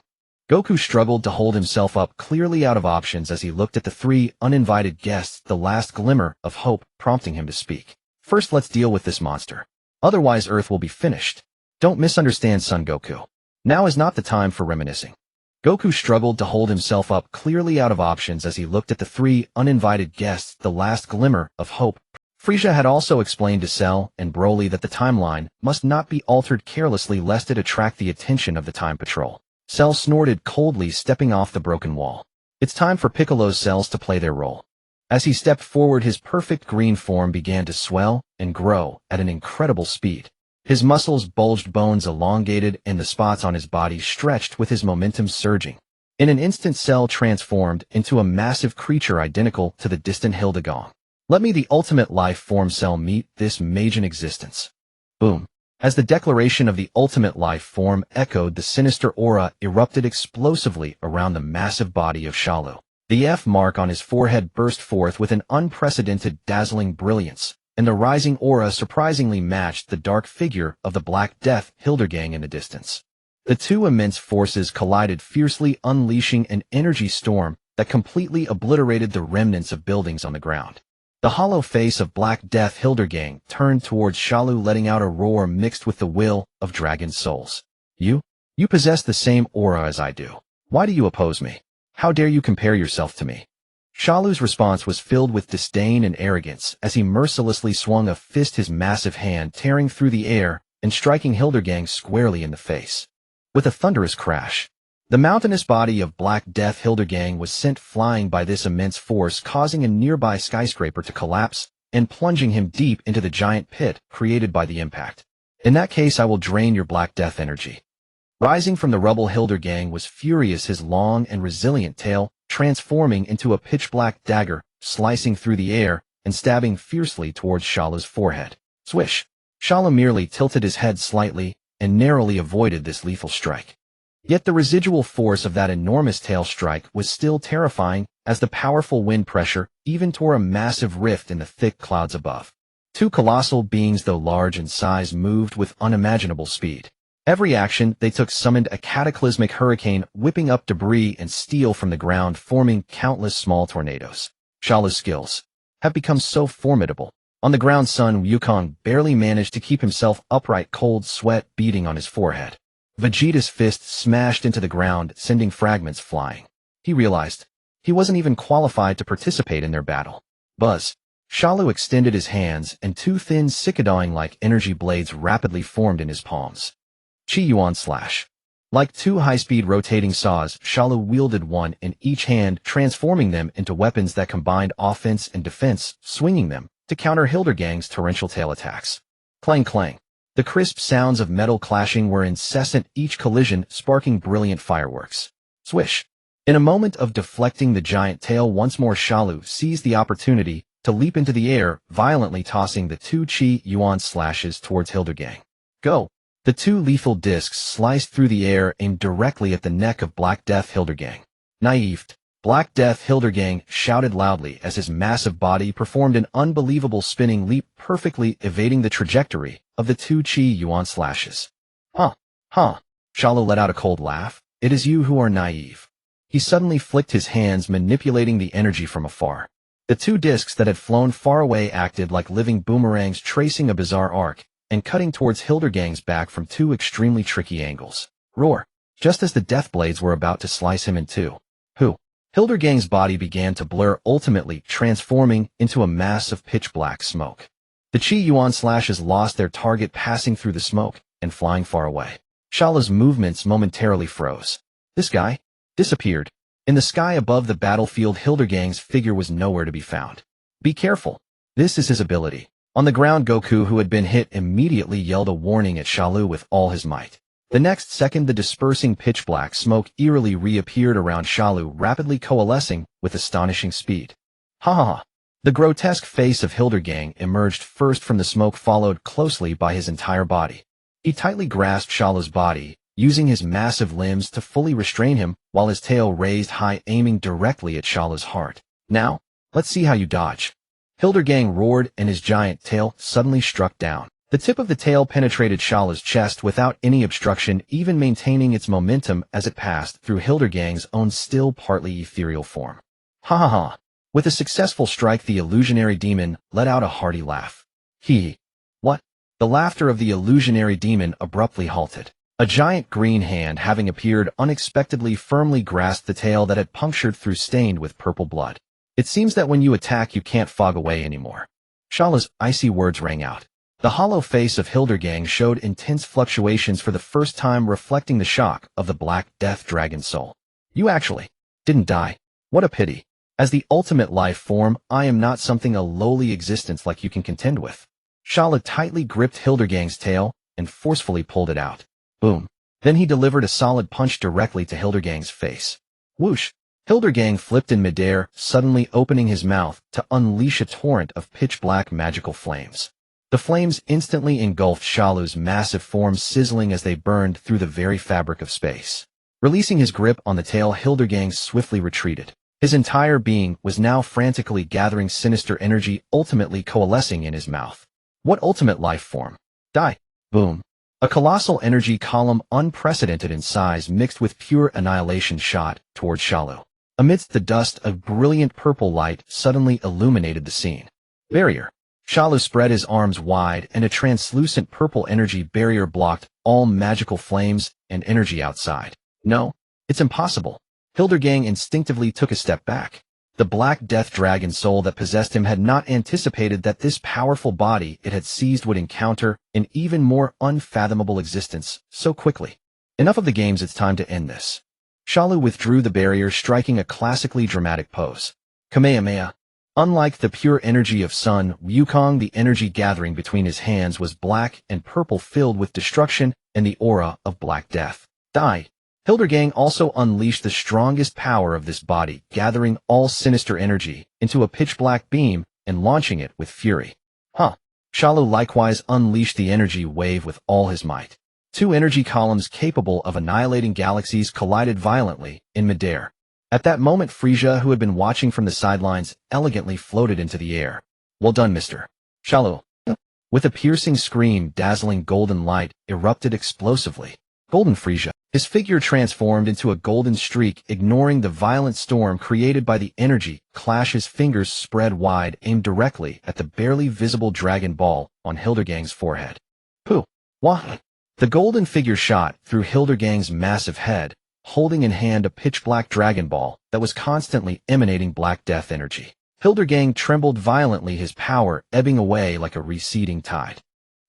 Goku struggled to hold himself up, clearly out of options as he looked at the three uninvited guests, the last glimmer of hope prompting him to speak. First, let's deal with this monster. Otherwise, Earth will be finished. Don't misunderstand, Son Goku. Now is not the time for reminiscing. Goku struggled to hold himself up, clearly out of options as he looked at the three uninvited guests, the last glimmer of hope. Frieza had also explained to Cell and Broly that the timeline must not be altered carelessly lest it attract the attention of the Time Patrol. Cell snorted coldly, stepping off the broken wall. It's time for Piccolo's cells to play their role. As he stepped forward, his perfect green form began to swell and grow at an incredible speed. His muscles bulged, bones elongated, and the spots on his body stretched with his momentum surging. In an instant, Cell transformed into a massive creature identical to the distant Hildegong. Let me, the ultimate life form Cell, meet this Majin existence. Boom. As the declaration of the ultimate life form echoed, the sinister aura erupted explosively around the massive body of Shalu. The F mark on his forehead burst forth with an unprecedented, dazzling brilliance, and the rising aura surprisingly matched the dark figure of the Black Death Hildegong in the distance. The two immense forces collided fiercely, unleashing an energy storm that completely obliterated the remnants of buildings on the ground. The hollow face of Black Death Hildegong turned towards Shalu, letting out a roar mixed with the will of dragon souls. You possess the same aura as I do. Why do you oppose me? How dare you compare yourself to me? Shalu's response was filled with disdain and arrogance as he mercilessly swung a fist, his massive hand tearing through the air and striking Hildegong squarely in the face. With a thunderous crash, the mountainous body of Black Death Hildegong was sent flying by this immense force, causing a nearby skyscraper to collapse and plunging him deep into the giant pit created by the impact. In that case, I will drain your Black Death energy. Rising from the rubble, Hildegong was furious, his long and resilient tail transforming into a pitch-black dagger, slicing through the air and stabbing fiercely towards Shalu's forehead. Swish! Shalu merely tilted his head slightly and narrowly avoided this lethal strike. Yet the residual force of that enormous tail strike was still terrifying, as the powerful wind pressure even tore a massive rift in the thick clouds above. Two colossal beings, though large in size, moved with unimaginable speed. Every action they took summoned a cataclysmic hurricane, whipping up debris and steel from the ground, forming countless small tornadoes. Shalu's skills have become so formidable. On the ground, Son Wukong barely managed to keep himself upright, cold sweat beading on his forehead. Vegeta's fist smashed into the ground, sending fragments flying. He realized he wasn't even qualified to participate in their battle. Buzz! Shalu extended his hands, and two thin, cicadawing-like energy blades rapidly formed in his palms. Chi Yuan slash. Like two high-speed rotating saws, Shalu wielded one in each hand, transforming them into weapons that combined offense and defense, swinging them to counter Hildegong's torrential tail attacks. Clang clang. The crisp sounds of metal clashing were incessant, each collision sparking brilliant fireworks. Swish! In a moment of deflecting the giant tail once more, Shalu seized the opportunity to leap into the air, violently tossing the two Chi Yuan slashes towards Hildegong. Go! The two lethal discs sliced through the air, aimed directly at the neck of Black Death Hildegong. Naive! Black Death Hildegong shouted loudly as his massive body performed an unbelievable spinning leap, perfectly evading the trajectory of the two Chi Yuan slashes. Huh. Shalu let out a cold laugh. It is you who are naive. He suddenly flicked his hands, manipulating the energy from afar. The two discs that had flown far away acted like living boomerangs, tracing a bizarre arc and cutting towards Hildegang's back from two extremely tricky angles. Roar! Just as the death blades were about to slice him in two. Hildegang's body began to blur, ultimately transforming into a mass of pitch-black smoke. The Chi Yuan slashes lost their target, passing through the smoke and flying far away. Shala's movements momentarily froze. This guy disappeared. In the sky above the battlefield, Hildegang's figure was nowhere to be found. Be careful. This is his ability. On the ground, Goku, who had been hit, immediately yelled a warning at Shalu with all his might. The next second, the dispersing pitch-black smoke eerily reappeared around Shalu, rapidly coalescing with astonishing speed. Ha ha ha. The grotesque face of Hildegang emerged first from the smoke, followed closely by his entire body. He tightly grasped Shalu's body, using his massive limbs to fully restrain him, while his tail raised high, aiming directly at Shalu's heart. Now, let's see how you dodge. Hildegang roared, and his giant tail suddenly struck down. The tip of the tail penetrated Shala's chest without any obstruction, even maintaining its momentum as it passed through Hildegang's own still partly ethereal form. Ha ha ha. With a successful strike, the illusionary demon let out a hearty laugh. What? The laughter of the illusionary demon abruptly halted. A giant green hand, having appeared unexpectedly, firmly grasped the tail that had punctured through, stained with purple blood. It seems that when you attack, you can't fog away anymore. Shala's icy words rang out. The hollow face of Hildegang showed intense fluctuations for the first time, reflecting the shock of the Black Death Dragon soul. You actually didn't die. What a pity. As the ultimate life form, I am not something a lowly existence like you can contend with. Shala tightly gripped Hildegang's tail and forcefully pulled it out. Boom. Then he delivered a solid punch directly to Hildegang's face. Whoosh. Hildegang flipped in midair, suddenly opening his mouth to unleash a torrent of pitch-black magical flames. The flames instantly engulfed Shalu's massive form, sizzling as they burned through the very fabric of space. Releasing his grip on the tail, Hildegang swiftly retreated. His entire being was now frantically gathering sinister energy, ultimately coalescing in his mouth. What ultimate life form? Die. Boom. A colossal energy column, unprecedented in size, mixed with pure annihilation, shot toward Shalu. Amidst the dust, a brilliant purple light suddenly illuminated the scene. Barrier. Shalu spread his arms wide, and a translucent purple energy barrier blocked all magical flames and energy outside. No, it's impossible. Hildegang instinctively took a step back. The Black Death Dragon soul that possessed him had not anticipated that this powerful body it had seized would encounter an even more unfathomable existence so quickly. Enough of the games, it's time to end this. Shalu withdrew the barrier, striking a classically dramatic pose. Kamehameha. Unlike the pure energy of Sun Wukong, the energy gathering between his hands was black and purple, filled with destruction and the aura of Black Death. Die. Hildegang also unleashed the strongest power of this body, gathering all sinister energy into a pitch-black beam and launching it with fury. Shalu likewise unleashed the energy wave with all his might. Two energy columns capable of annihilating galaxies collided violently in midair. At that moment, Frieza, who had been watching from the sidelines, elegantly floated into the air. Well done, Mr. Shalu. With a piercing scream, dazzling golden light erupted explosively. Golden Frieza. His figure transformed into a golden streak, ignoring the violent storm created by the energy clash. His fingers spread wide, aimed directly at the barely visible dragon ball on Hildegang's forehead. Pooh! Wah! The golden figure shot through Hildegang's massive head, holding in hand a pitch-black dragon ball that was constantly emanating Black Death energy. Hildegang trembled violently, his power ebbing away like a receding tide.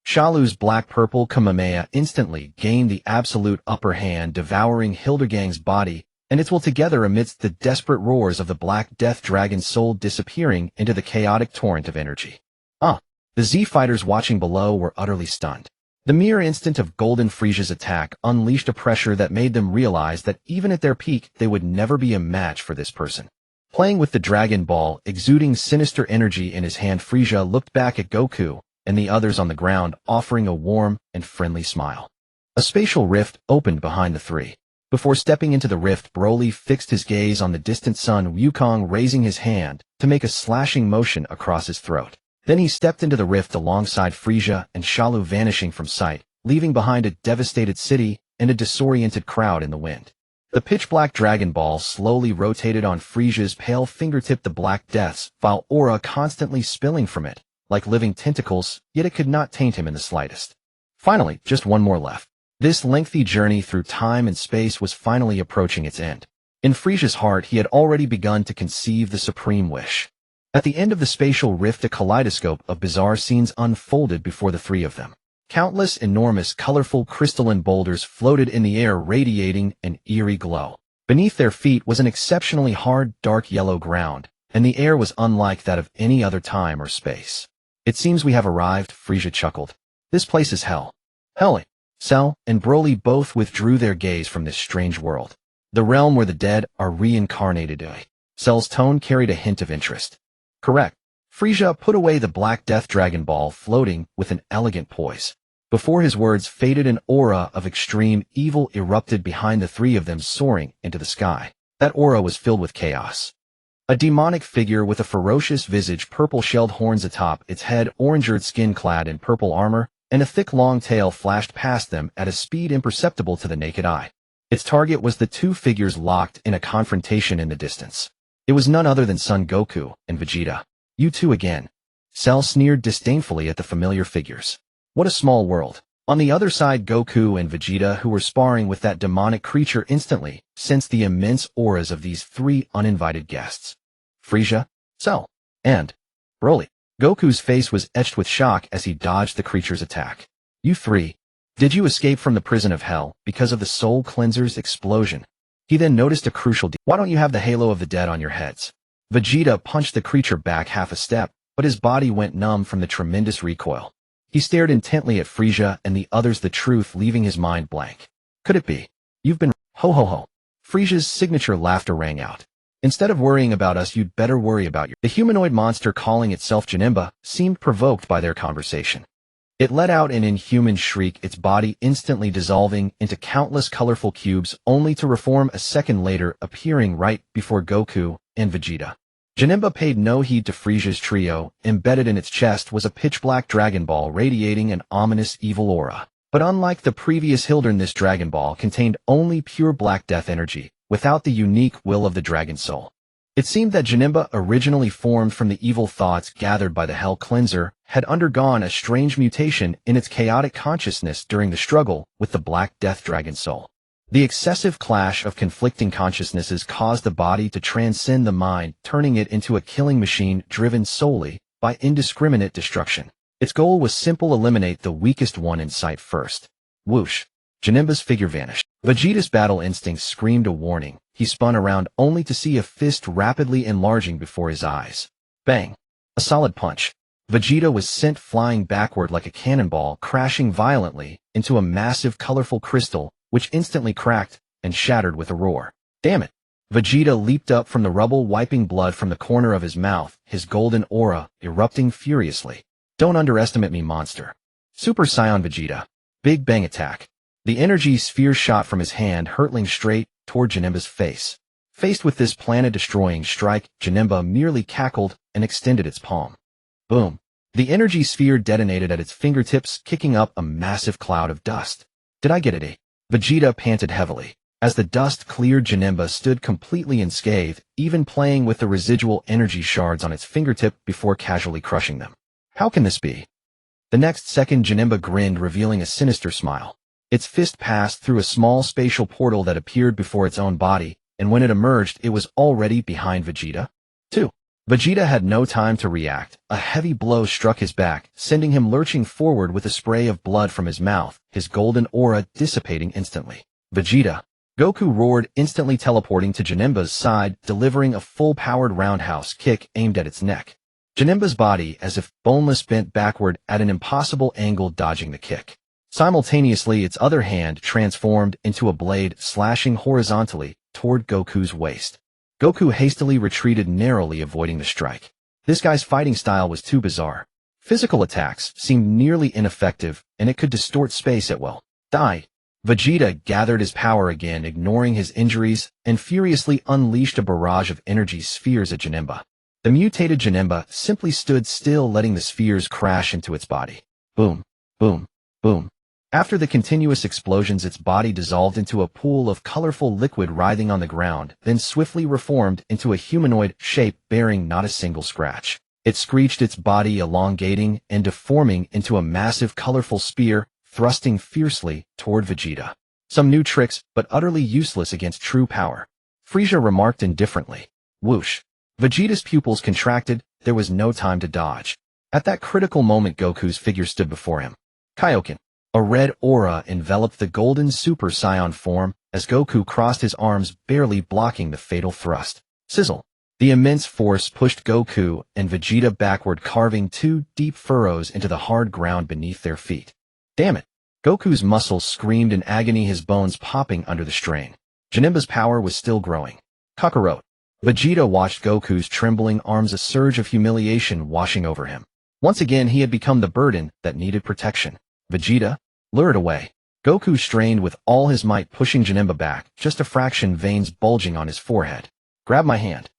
Shalu's black-purple Kamehameha instantly gained the absolute upper hand, devouring Hildegang's body and its will together amidst the desperate roars of the Black Death Dragon soul, disappearing into the chaotic torrent of energy. The Z-fighters watching below were utterly stunned. The mere instant of Golden Frieza's attack unleashed a pressure that made them realize that even at their peak, they would never be a match for this person. Playing with the Dragon Ball, exuding sinister energy in his hand, Frieza looked back at Goku and the others on the ground, offering a warm and friendly smile. A spatial rift opened behind the three. Before stepping into the rift, Broly fixed his gaze on the distant Sun Wukong, raising his hand to make a slashing motion across his throat. Then he stepped into the rift alongside Frieza and Shalu, vanishing from sight, leaving behind a devastated city and a disoriented crowd in the wind. The pitch-black Dragon Ball slowly rotated on Frieza's pale fingertip, the Black Death's vile aura constantly spilling from it, like living tentacles, yet it could not taint him in the slightest. Finally, just one more left. This lengthy journey through time and space was finally approaching its end. In Frieza's heart, he had already begun to conceive the supreme wish. At the end of the spatial rift, a kaleidoscope of bizarre scenes unfolded before the three of them. Countless enormous, colorful crystalline boulders floated in the air, radiating an eerie glow. Beneath their feet was an exceptionally hard, dark yellow ground, and the air was unlike that of any other time or space. It seems we have arrived, Frieza chuckled. This place is hell. Hell. Cell and Broly both withdrew their gaze from this strange world. The realm where the dead are reincarnated. Cell's tone carried a hint of interest. Correct. Frieza put away the Black Death Dragon Ball, floating with an elegant poise. Before his words faded, an aura of extreme evil erupted behind the three of them, soaring into the sky. That aura was filled with chaos. A demonic figure with a ferocious visage, purple-shelled horns atop its head, orange-earth skin clad in purple armor, and a thick long tail flashed past them at a speed imperceptible to the naked eye. Its target was the two figures locked in a confrontation in the distance. It was none other than Son Goku and Vegeta. You two again. Cell sneered disdainfully at the familiar figures. What a small world. On the other side, Goku and Vegeta, who were sparring with that demonic creature, instantly sensed the immense auras of these three uninvited guests. Frieza, Cell, and Broly. Goku's face was etched with shock as he dodged the creature's attack. You three. Did you escape from the prison of hell because of the soul cleanser's explosion? He then noticed a crucial detail. Why don't you have the halo of the dead on your heads? Vegeta punched the creature back half a step, but his body went numb from the tremendous recoil. He stared intently at Frieza and the others, the truth leaving his mind blank. Could it be? You've been— Ho ho ho. Frieza's signature laughter rang out. Instead of worrying about us, you'd better worry about your— The humanoid monster, calling itself Janemba, seemed provoked by their conversation. It let out an inhuman shriek, its body instantly dissolving into countless colorful cubes, only to reform a second later, appearing right before Goku and Vegeta. Janemba paid no heed to Frieza's trio. Embedded in its chest was a pitch-black Dragon Ball radiating an ominous evil aura. But unlike the previous Hildern, this Dragon Ball contained only pure Black Death energy, without the unique will of the Dragon Soul. It seemed that Janemba, originally formed from the evil thoughts gathered by the Hell Cleanser, had undergone a strange mutation in its chaotic consciousness during the struggle with the Black Death Dragon Soul. The excessive clash of conflicting consciousnesses caused the body to transcend the mind, turning it into a killing machine driven solely by indiscriminate destruction. Its goal was simple: eliminate the weakest one in sight first. Whoosh! Janemba's figure vanished. Vegeta's battle instinct screamed a warning. He spun around only to see a fist rapidly enlarging before his eyes. Bang! A solid punch. Vegeta was sent flying backward like a cannonball, crashing violently into a massive colorful crystal, which instantly cracked and shattered with a roar. Damn it! Vegeta leaped up from the rubble, wiping blood from the corner of his mouth, his golden aura erupting furiously. Don't underestimate me, monster. Super Saiyan Vegeta. Big Bang attack. The energy sphere shot from his hand, hurtling straight toward Janemba's face. Faced with this planet-destroying strike, Janemba merely cackled and extended its palm. Boom! The energy sphere detonated at its fingertips, kicking up a massive cloud of dust. Did I get it? Vegeta panted heavily. As the dust cleared, Janemba stood completely unscathed, even playing with the residual energy shards on its fingertip before casually crushing them. How can this be? The next second, Janemba grinned, revealing a sinister smile. Its fist passed through a small spatial portal that appeared before its own body, and when it emerged, it was already behind Vegeta. 2. Vegeta had no time to react. A heavy blow struck his back, sending him lurching forward with a spray of blood from his mouth, his golden aura dissipating instantly. Vegeta! Goku roared, instantly teleporting to Janemba's side, delivering a full-powered roundhouse kick aimed at its neck. Janemba's body, as if boneless, bent backward at an impossible angle, dodging the kick. Simultaneously, its other hand transformed into a blade, slashing horizontally toward Goku's waist. Goku hastily retreated, narrowly avoiding the strike. This guy's fighting style was too bizarre. Physical attacks seemed nearly ineffective, and it could distort space at will. Die! Vegeta gathered his power again, ignoring his injuries, and furiously unleashed a barrage of energy spheres at Janemba. The mutated Janemba simply stood still, letting the spheres crash into its body. Boom! Boom! Boom! After the continuous explosions, its body dissolved into a pool of colorful liquid writhing on the ground, then swiftly reformed into a humanoid shape bearing not a single scratch. It screeched, its body elongating and deforming into a massive colorful spear, thrusting fiercely toward Vegeta. Some new tricks, but utterly useless against true power. Frieza remarked indifferently. Whoosh. Vegeta's pupils contracted, there was no time to dodge. At that critical moment, Goku's figure stood before him. Kaioken. A red aura enveloped the golden Super Saiyan form as Goku crossed his arms, barely blocking the fatal thrust. Sizzle. The immense force pushed Goku and Vegeta backward, carving two deep furrows into the hard ground beneath their feet. Damn it. Goku's muscles screamed in agony, his bones popping under the strain. Janemba's power was still growing. Kakarot. Vegeta watched Goku's trembling arms, a surge of humiliation washing over him. Once again, he had become the burden that needed protection. Vegeta, lured away. Goku strained with all his might, pushing Janemba back, just a fraction, veins bulging on his forehead. Grab my hand.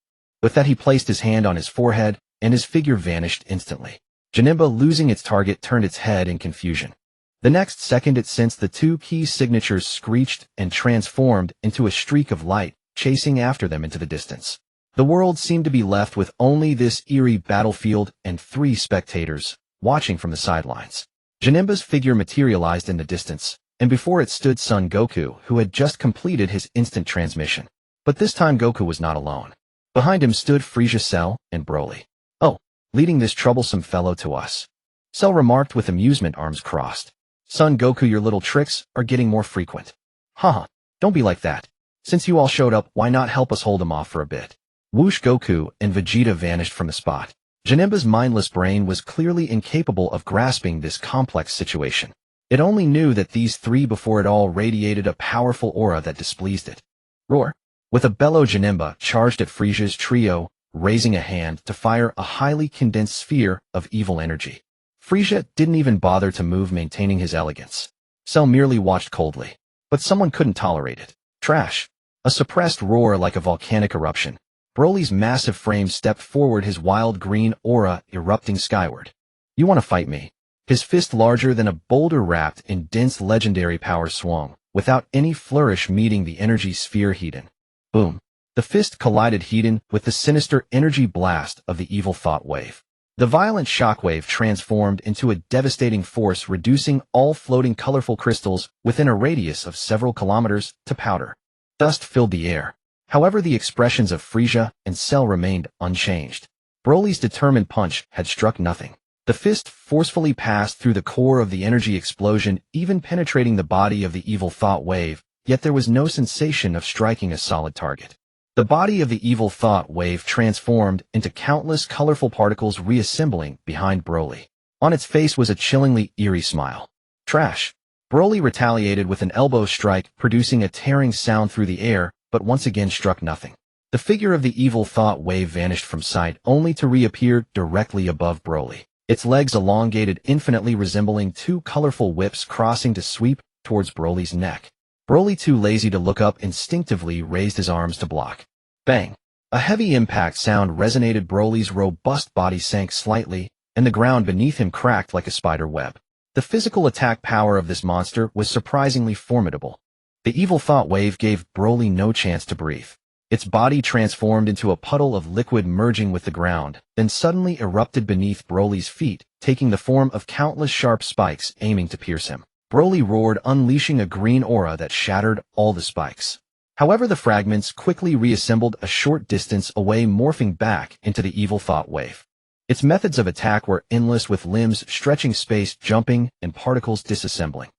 With that, he placed his hand on his forehead, and his figure vanished instantly. Janemba, losing its target, turned its head in confusion. The next second, it sensed the two key signatures screeched and transformed into a streak of light, chasing after them into the distance. The world seemed to be left with only this eerie battlefield and 3 spectators, watching from the sidelines. Janemba's figure materialized in the distance, and before it stood Son Goku, who had just completed his instant transmission. But this time Goku was not alone. Behind him stood Frieza, Cell, and Broly. Oh, leading this troublesome fellow to us. Cell remarked with amusement, arms crossed. Son Goku, your little tricks are getting more frequent. Haha, don't be like that. Since you all showed up, why not help us hold him off for a bit? Whoosh. Goku and Vegeta vanished from the spot. Janemba's mindless brain was clearly incapable of grasping this complex situation. It only knew that these 3 before it all radiated a powerful aura that displeased it. Roar. With a bellow, Janemba charged at Frieza's trio, raising a hand to fire a highly condensed sphere of evil energy. Frieza didn't even bother to move, maintaining his elegance. Cell merely watched coldly. But someone couldn't tolerate it. Trash. A suppressed roar like a volcanic eruption. Broly's massive frame stepped forward, his wild green aura erupting skyward. You want to fight me? His fist, larger than a boulder wrapped in dense legendary power, swung, without any flourish, meeting the energy sphere Hedon. Boom. The fist collided Hedon with the sinister energy blast of the evil thought wave. The violent shockwave transformed into a devastating force, reducing all floating colorful crystals within a radius of several kilometers to powder. Dust filled the air. However, the expressions of Frieza and Cell remained unchanged. Broly's determined punch had struck nothing. The fist forcefully passed through the core of the energy explosion, even penetrating the body of the evil thought wave, yet there was no sensation of striking a solid target. The body of the evil thought wave transformed into countless colorful particles, reassembling behind Broly. On its face was a chillingly eerie smile. Trash. Broly retaliated with an elbow strike, producing a tearing sound through the air, but once again struck nothing. The figure of the evil thought wave vanished from sight, only to reappear directly above Broly. Its legs elongated, infinitely resembling 2 colorful whips crossing to sweep towards Broly's neck. Broly, too lazy to look up, instinctively raised his arms to block. Bang! A heavy impact sound resonated. Broly's robust body sank slightly, and the ground beneath him cracked like a spider web. The physical attack power of this monster was surprisingly formidable. The evil thought wave gave Broly no chance to breathe. Its body transformed into a puddle of liquid, merging with the ground, then suddenly erupted beneath Broly's feet, taking the form of countless sharp spikes aiming to pierce him. Broly roared, unleashing a green aura that shattered all the spikes. However, the fragments quickly reassembled a short distance away, morphing back into the evil thought wave. Its methods of attack were endless, with limbs stretching space, jumping, and particles disassembling.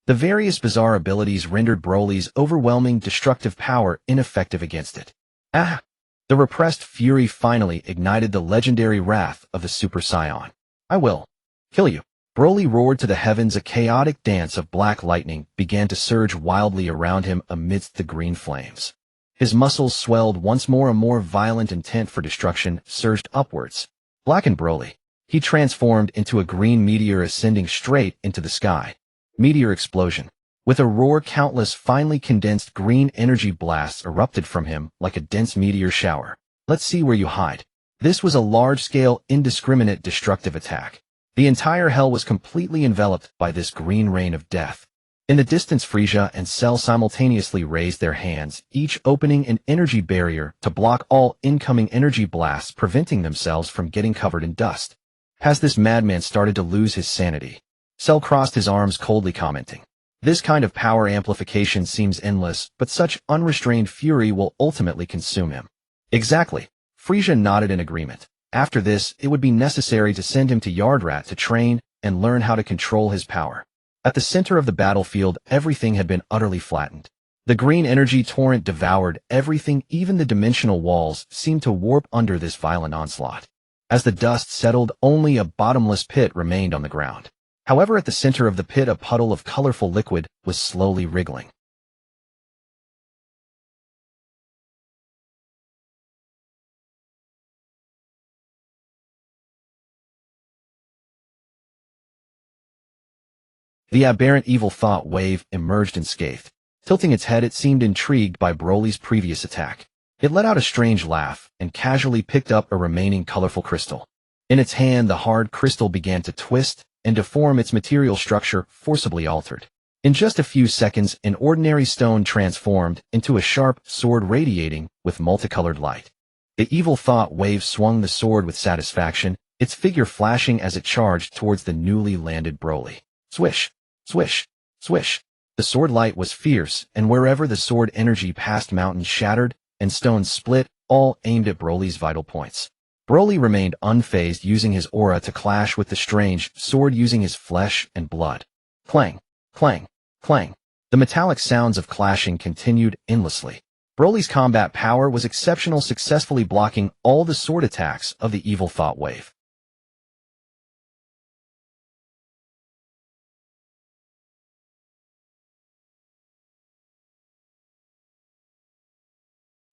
The various bizarre abilities rendered Broly's overwhelming destructive power ineffective against it. Ah! The repressed fury finally ignited the legendary wrath of the Super Saiyan. I will kill you. Broly roared to the heavens. A chaotic dance of black lightning began to surge wildly around him amidst the green flames. His muscles swelled once more. A more violent intent for destruction surged upwards. Blackened Broly. He transformed into a green meteor, ascending straight into the sky. Meteor explosion. With a roar, countless finely condensed green energy blasts erupted from him like a dense meteor shower. Let's see where you hide. This was a large-scale, indiscriminate destructive attack. The entire hell was completely enveloped by this green rain of death. In the distance, Frieza and Cell simultaneously raised their hands, each opening an energy barrier to block all incoming energy blasts, preventing themselves from getting covered in dust. Has this madman started to lose his sanity? Cell crossed his arms coldly, commenting, "This kind of power amplification seems endless, but such unrestrained fury will ultimately consume him." Exactly. Frieza nodded in agreement. After this, it would be necessary to send him to Yardrat to train and learn how to control his power. At the center of the battlefield, everything had been utterly flattened. The green energy torrent devoured everything, even the dimensional walls seemed to warp under this violent onslaught. As the dust settled, only a bottomless pit remained on the ground. However, at the center of the pit, a puddle of colorful liquid was slowly wriggling. The aberrant evil thought wave emerged unscathed. Tilting its head, it seemed intrigued by Broly's previous attack. It let out a strange laugh and casually picked up a remaining colorful crystal. In its hand, the hard crystal began to twist and deform, its material structure forcibly altered. In just a few seconds, an ordinary stone transformed into a sharp sword radiating with multicolored light. The evil thought wave swung the sword with satisfaction, its figure flashing as it charged towards the newly landed Broly. Swish! Swish! Swish! The sword light was fierce, and wherever the sword energy passed, mountains shattered and stones split, all aimed at Broly's vital points. Broly remained unfazed, using his aura to clash with the strange sword, using his flesh and blood. Clang! Clang! Clang! The metallic sounds of clashing continued endlessly. Broly's combat power was exceptional, successfully blocking all the sword attacks of the evil thought wave.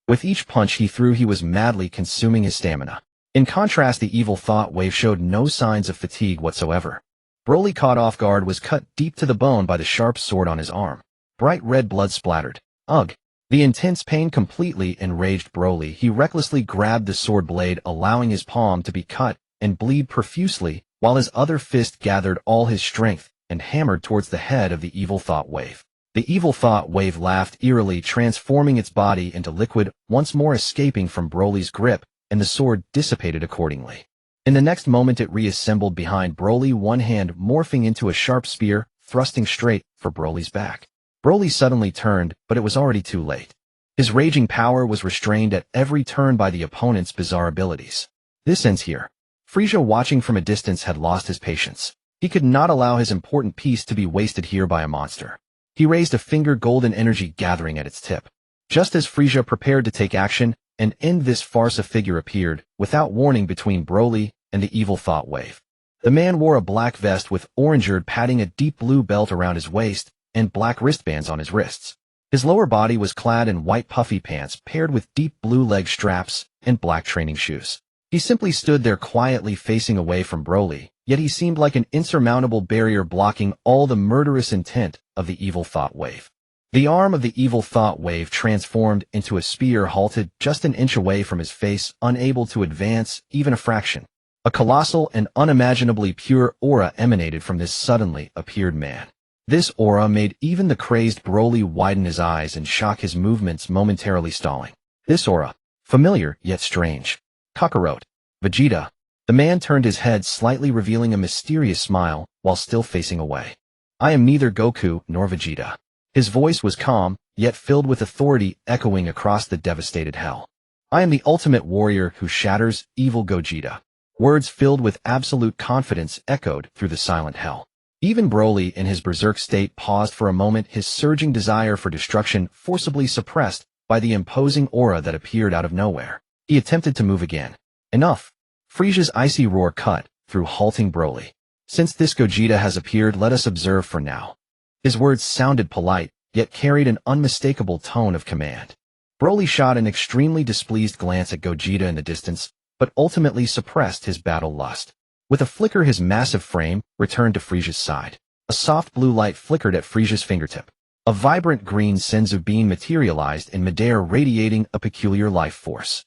With each punch he threw, he was madly consuming his stamina. In contrast, the evil thought wave showed no signs of fatigue whatsoever. Broly, caught off guard, was cut deep to the bone by the sharp sword on his arm. Bright red blood splattered. Ugh! The intense pain completely enraged Broly. He recklessly grabbed the sword blade, allowing his palm to be cut and bleed profusely, while his other fist gathered all his strength and hammered towards the head of the evil thought wave. The evil thought wave laughed eerily, transforming its body into liquid, once more escaping from Broly's grip, and the sword dissipated accordingly. In the next moment, it reassembled behind Broly, one hand morphing into a sharp spear, thrusting straight for Broly's back. Broly suddenly turned, but it was already too late. His raging power was restrained at every turn by the opponent's bizarre abilities. This ends here. Frieza, watching from a distance, had lost his patience. He could not allow his important piece to be wasted here by a monster. He raised a finger, golden energy gathering at its tip. Just as Frieza prepared to take action and end this farce, a figure appeared, without warning, between Broly and the evil thought wave. The man wore a black vest with orange padding, a deep blue belt around his waist, and black wristbands on his wrists. His lower body was clad in white puffy pants paired with deep blue leg straps and black training shoes. He simply stood there quietly, facing away from Broly, yet he seemed like an insurmountable barrier blocking all the murderous intent of the evil thought wave. The arm of the evil thought wave transformed into a spear, halted just an inch away from his face, unable to advance even a fraction. A colossal and unimaginably pure aura emanated from this suddenly appeared man. This aura made even the crazed Broly widen his eyes and shock, his movements momentarily stalling. This aura, familiar yet strange. Kakarot. Vegeta. The man turned his head slightly, revealing a mysterious smile while still facing away. I am neither Goku nor Vegeta. His voice was calm, yet filled with authority, echoing across the devastated hell. I am the ultimate warrior who shatters evil, Gogeta. Words filled with absolute confidence echoed through the silent hell. Even Broly, in his berserk state, paused for a moment, his surging desire for destruction forcibly suppressed by the imposing aura that appeared out of nowhere. He attempted to move again. Enough! Frieza's icy roar cut through halting Broly. Since this Gogeta has appeared, let us observe for now. His words sounded polite, yet carried an unmistakable tone of command. Broly shot an extremely displeased glance at Gogeta in the distance, but ultimately suppressed his battle lust. With a flicker, his massive frame returned to Frieza's side. A soft blue light flickered at Frieza's fingertip. A vibrant green senzu beam materialized in midair, radiating a peculiar life force.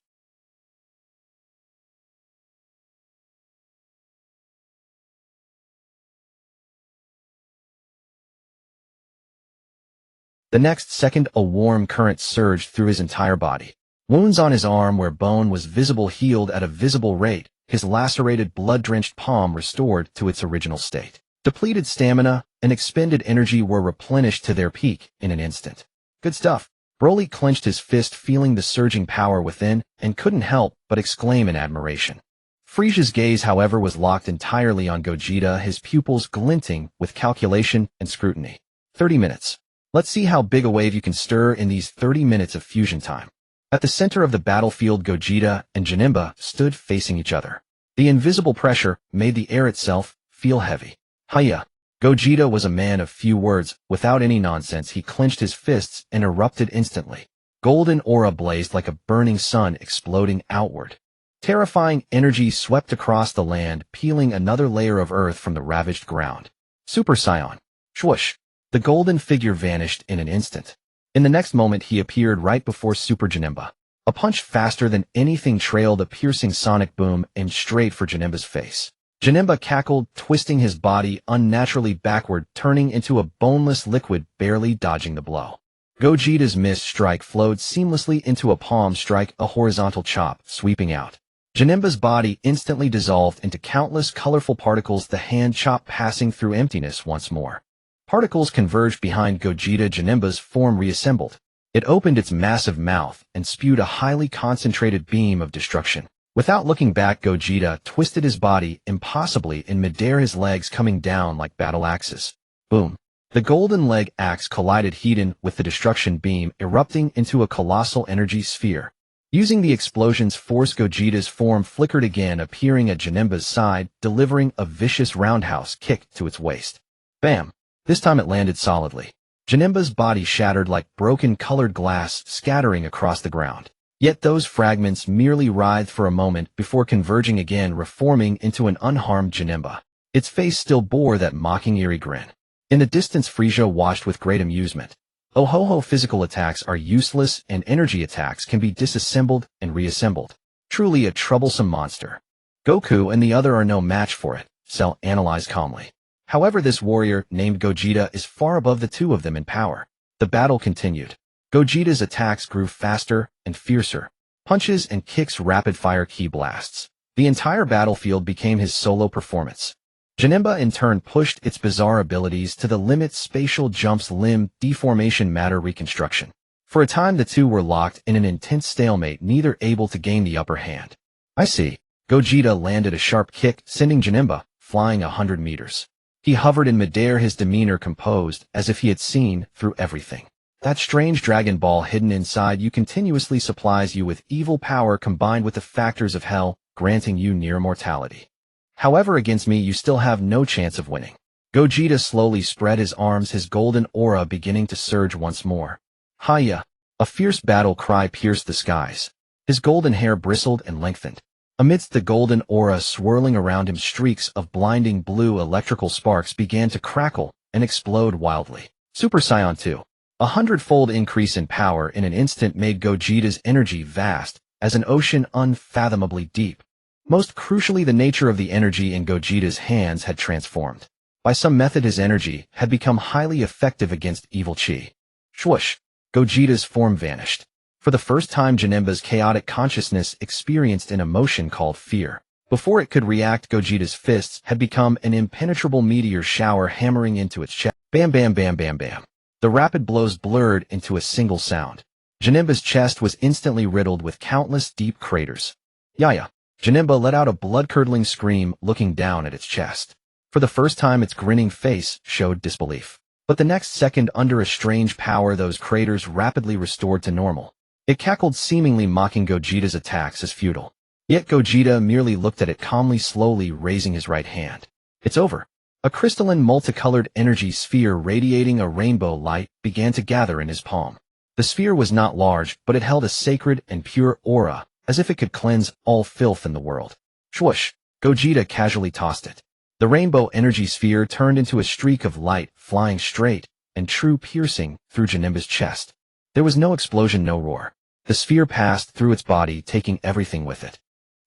The next second, a warm current surged through his entire body. Wounds on his arm where bone was visible healed at a visible rate, his lacerated blood-drenched palm restored to its original state. Depleted stamina and expended energy were replenished to their peak in an instant. Good stuff. Broly clenched his fist, feeling the surging power within, and couldn't help but exclaim in admiration. Frieza's gaze, however, was locked entirely on Gogeta, his pupils glinting with calculation and scrutiny. 30 minutes. Let's see how big a wave you can stir in these 30 minutes of fusion time. At the center of the battlefield, Gogeta and Janemba stood facing each other. The invisible pressure made the air itself feel heavy. Hiya! Gogeta was a man of few words. Without any nonsense, he clenched his fists and erupted instantly. Golden aura blazed like a burning sun exploding outward. Terrifying energy swept across the land, peeling another layer of earth from the ravaged ground. Super Saiyan. Swoosh! The golden figure vanished in an instant. In the next moment, he appeared right before Super Janemba. A punch faster than anything trailed a piercing sonic boom and straight for Janemba's face. Janemba cackled, twisting his body unnaturally backward, turning into a boneless liquid, barely dodging the blow. Gogeta's missed strike flowed seamlessly into a palm strike, a horizontal chop, sweeping out. Janemba's body instantly dissolved into countless colorful particles, the hand chop passing through emptiness once more. Particles converged behind Gogeta. Janemba's form reassembled. It opened its massive mouth and spewed a highly concentrated beam of destruction. Without looking back, Gogeta twisted his body impossibly in midair, his legs coming down like battle axes. Boom! The golden leg axe collided head-on with the destruction beam, erupting into a colossal energy sphere. Using the explosion's force, Gogeta's form flickered again, appearing at Janemba's side, delivering a vicious roundhouse kick to its waist. Bam! This time it landed solidly. Janemba's body shattered like broken colored glass, scattering across the ground. Yet those fragments merely writhed for a moment before converging again, reforming into an unharmed Janemba. Its face still bore that mocking, eerie grin. In the distance, Frieza watched with great amusement. Oh ho ho! Physical attacks are useless, and energy attacks can be disassembled and reassembled. Truly a troublesome monster. Goku and the other are no match for it, Cell analyzed calmly. However, this warrior, named Gogeta, is far above the two of them in power. The battle continued. Gogeta's attacks grew faster and fiercer. Punches and kicks, rapid-fire ki blasts. The entire battlefield became his solo performance. Janemba in turn pushed its bizarre abilities to the limit: spatial jumps, limb deformation, matter reconstruction. For a time, the two were locked in an intense stalemate, neither able to gain the upper hand. I see. Gogeta landed a sharp kick, sending Janemba flying 100 meters. He hovered in midair, his demeanor composed, as if he had seen through everything. That strange Dragon Ball hidden inside you continuously supplies you with evil power combined with the factors of hell, granting you near mortality. However, against me you still have no chance of winning. Gogeta slowly spread his arms, his golden aura beginning to surge once more. Hiya! A fierce battle cry pierced the skies. His golden hair bristled and lengthened. Amidst the golden aura swirling around him, streaks of blinding blue electrical sparks began to crackle and explode wildly. Super Saiyan 2. 100-fold increase in power in an instant made Gogeta's energy vast as an ocean, unfathomably deep. Most crucially, the nature of the energy in Gogeta's hands had transformed. By some method, his energy had become highly effective against evil chi. Swoosh! Gogeta's form vanished. For the first time, Janemba's chaotic consciousness experienced an emotion called fear. Before it could react, Gogeta's fists had become an impenetrable meteor shower, hammering into its chest. Bam bam bam bam bam. The rapid blows blurred into a single sound. Janemba's chest was instantly riddled with countless deep craters. Yaya! Janemba let out a blood-curdling scream, looking down at its chest. For the first time, its grinning face showed disbelief. But the next second, under a strange power, those craters rapidly restored to normal. It cackled, seemingly mocking Gogeta's attacks as futile. Yet Gogeta merely looked at it calmly, slowly raising his right hand. It's over. A crystalline, multicolored energy sphere radiating a rainbow light began to gather in his palm. The sphere was not large, but it held a sacred and pure aura, as if it could cleanse all filth in the world. Swoosh! Gogeta casually tossed it. The rainbow energy sphere turned into a streak of light, flying straight and true, piercing through Janemba's chest. There was no explosion, no roar. The sphere passed through its body, taking everything with it.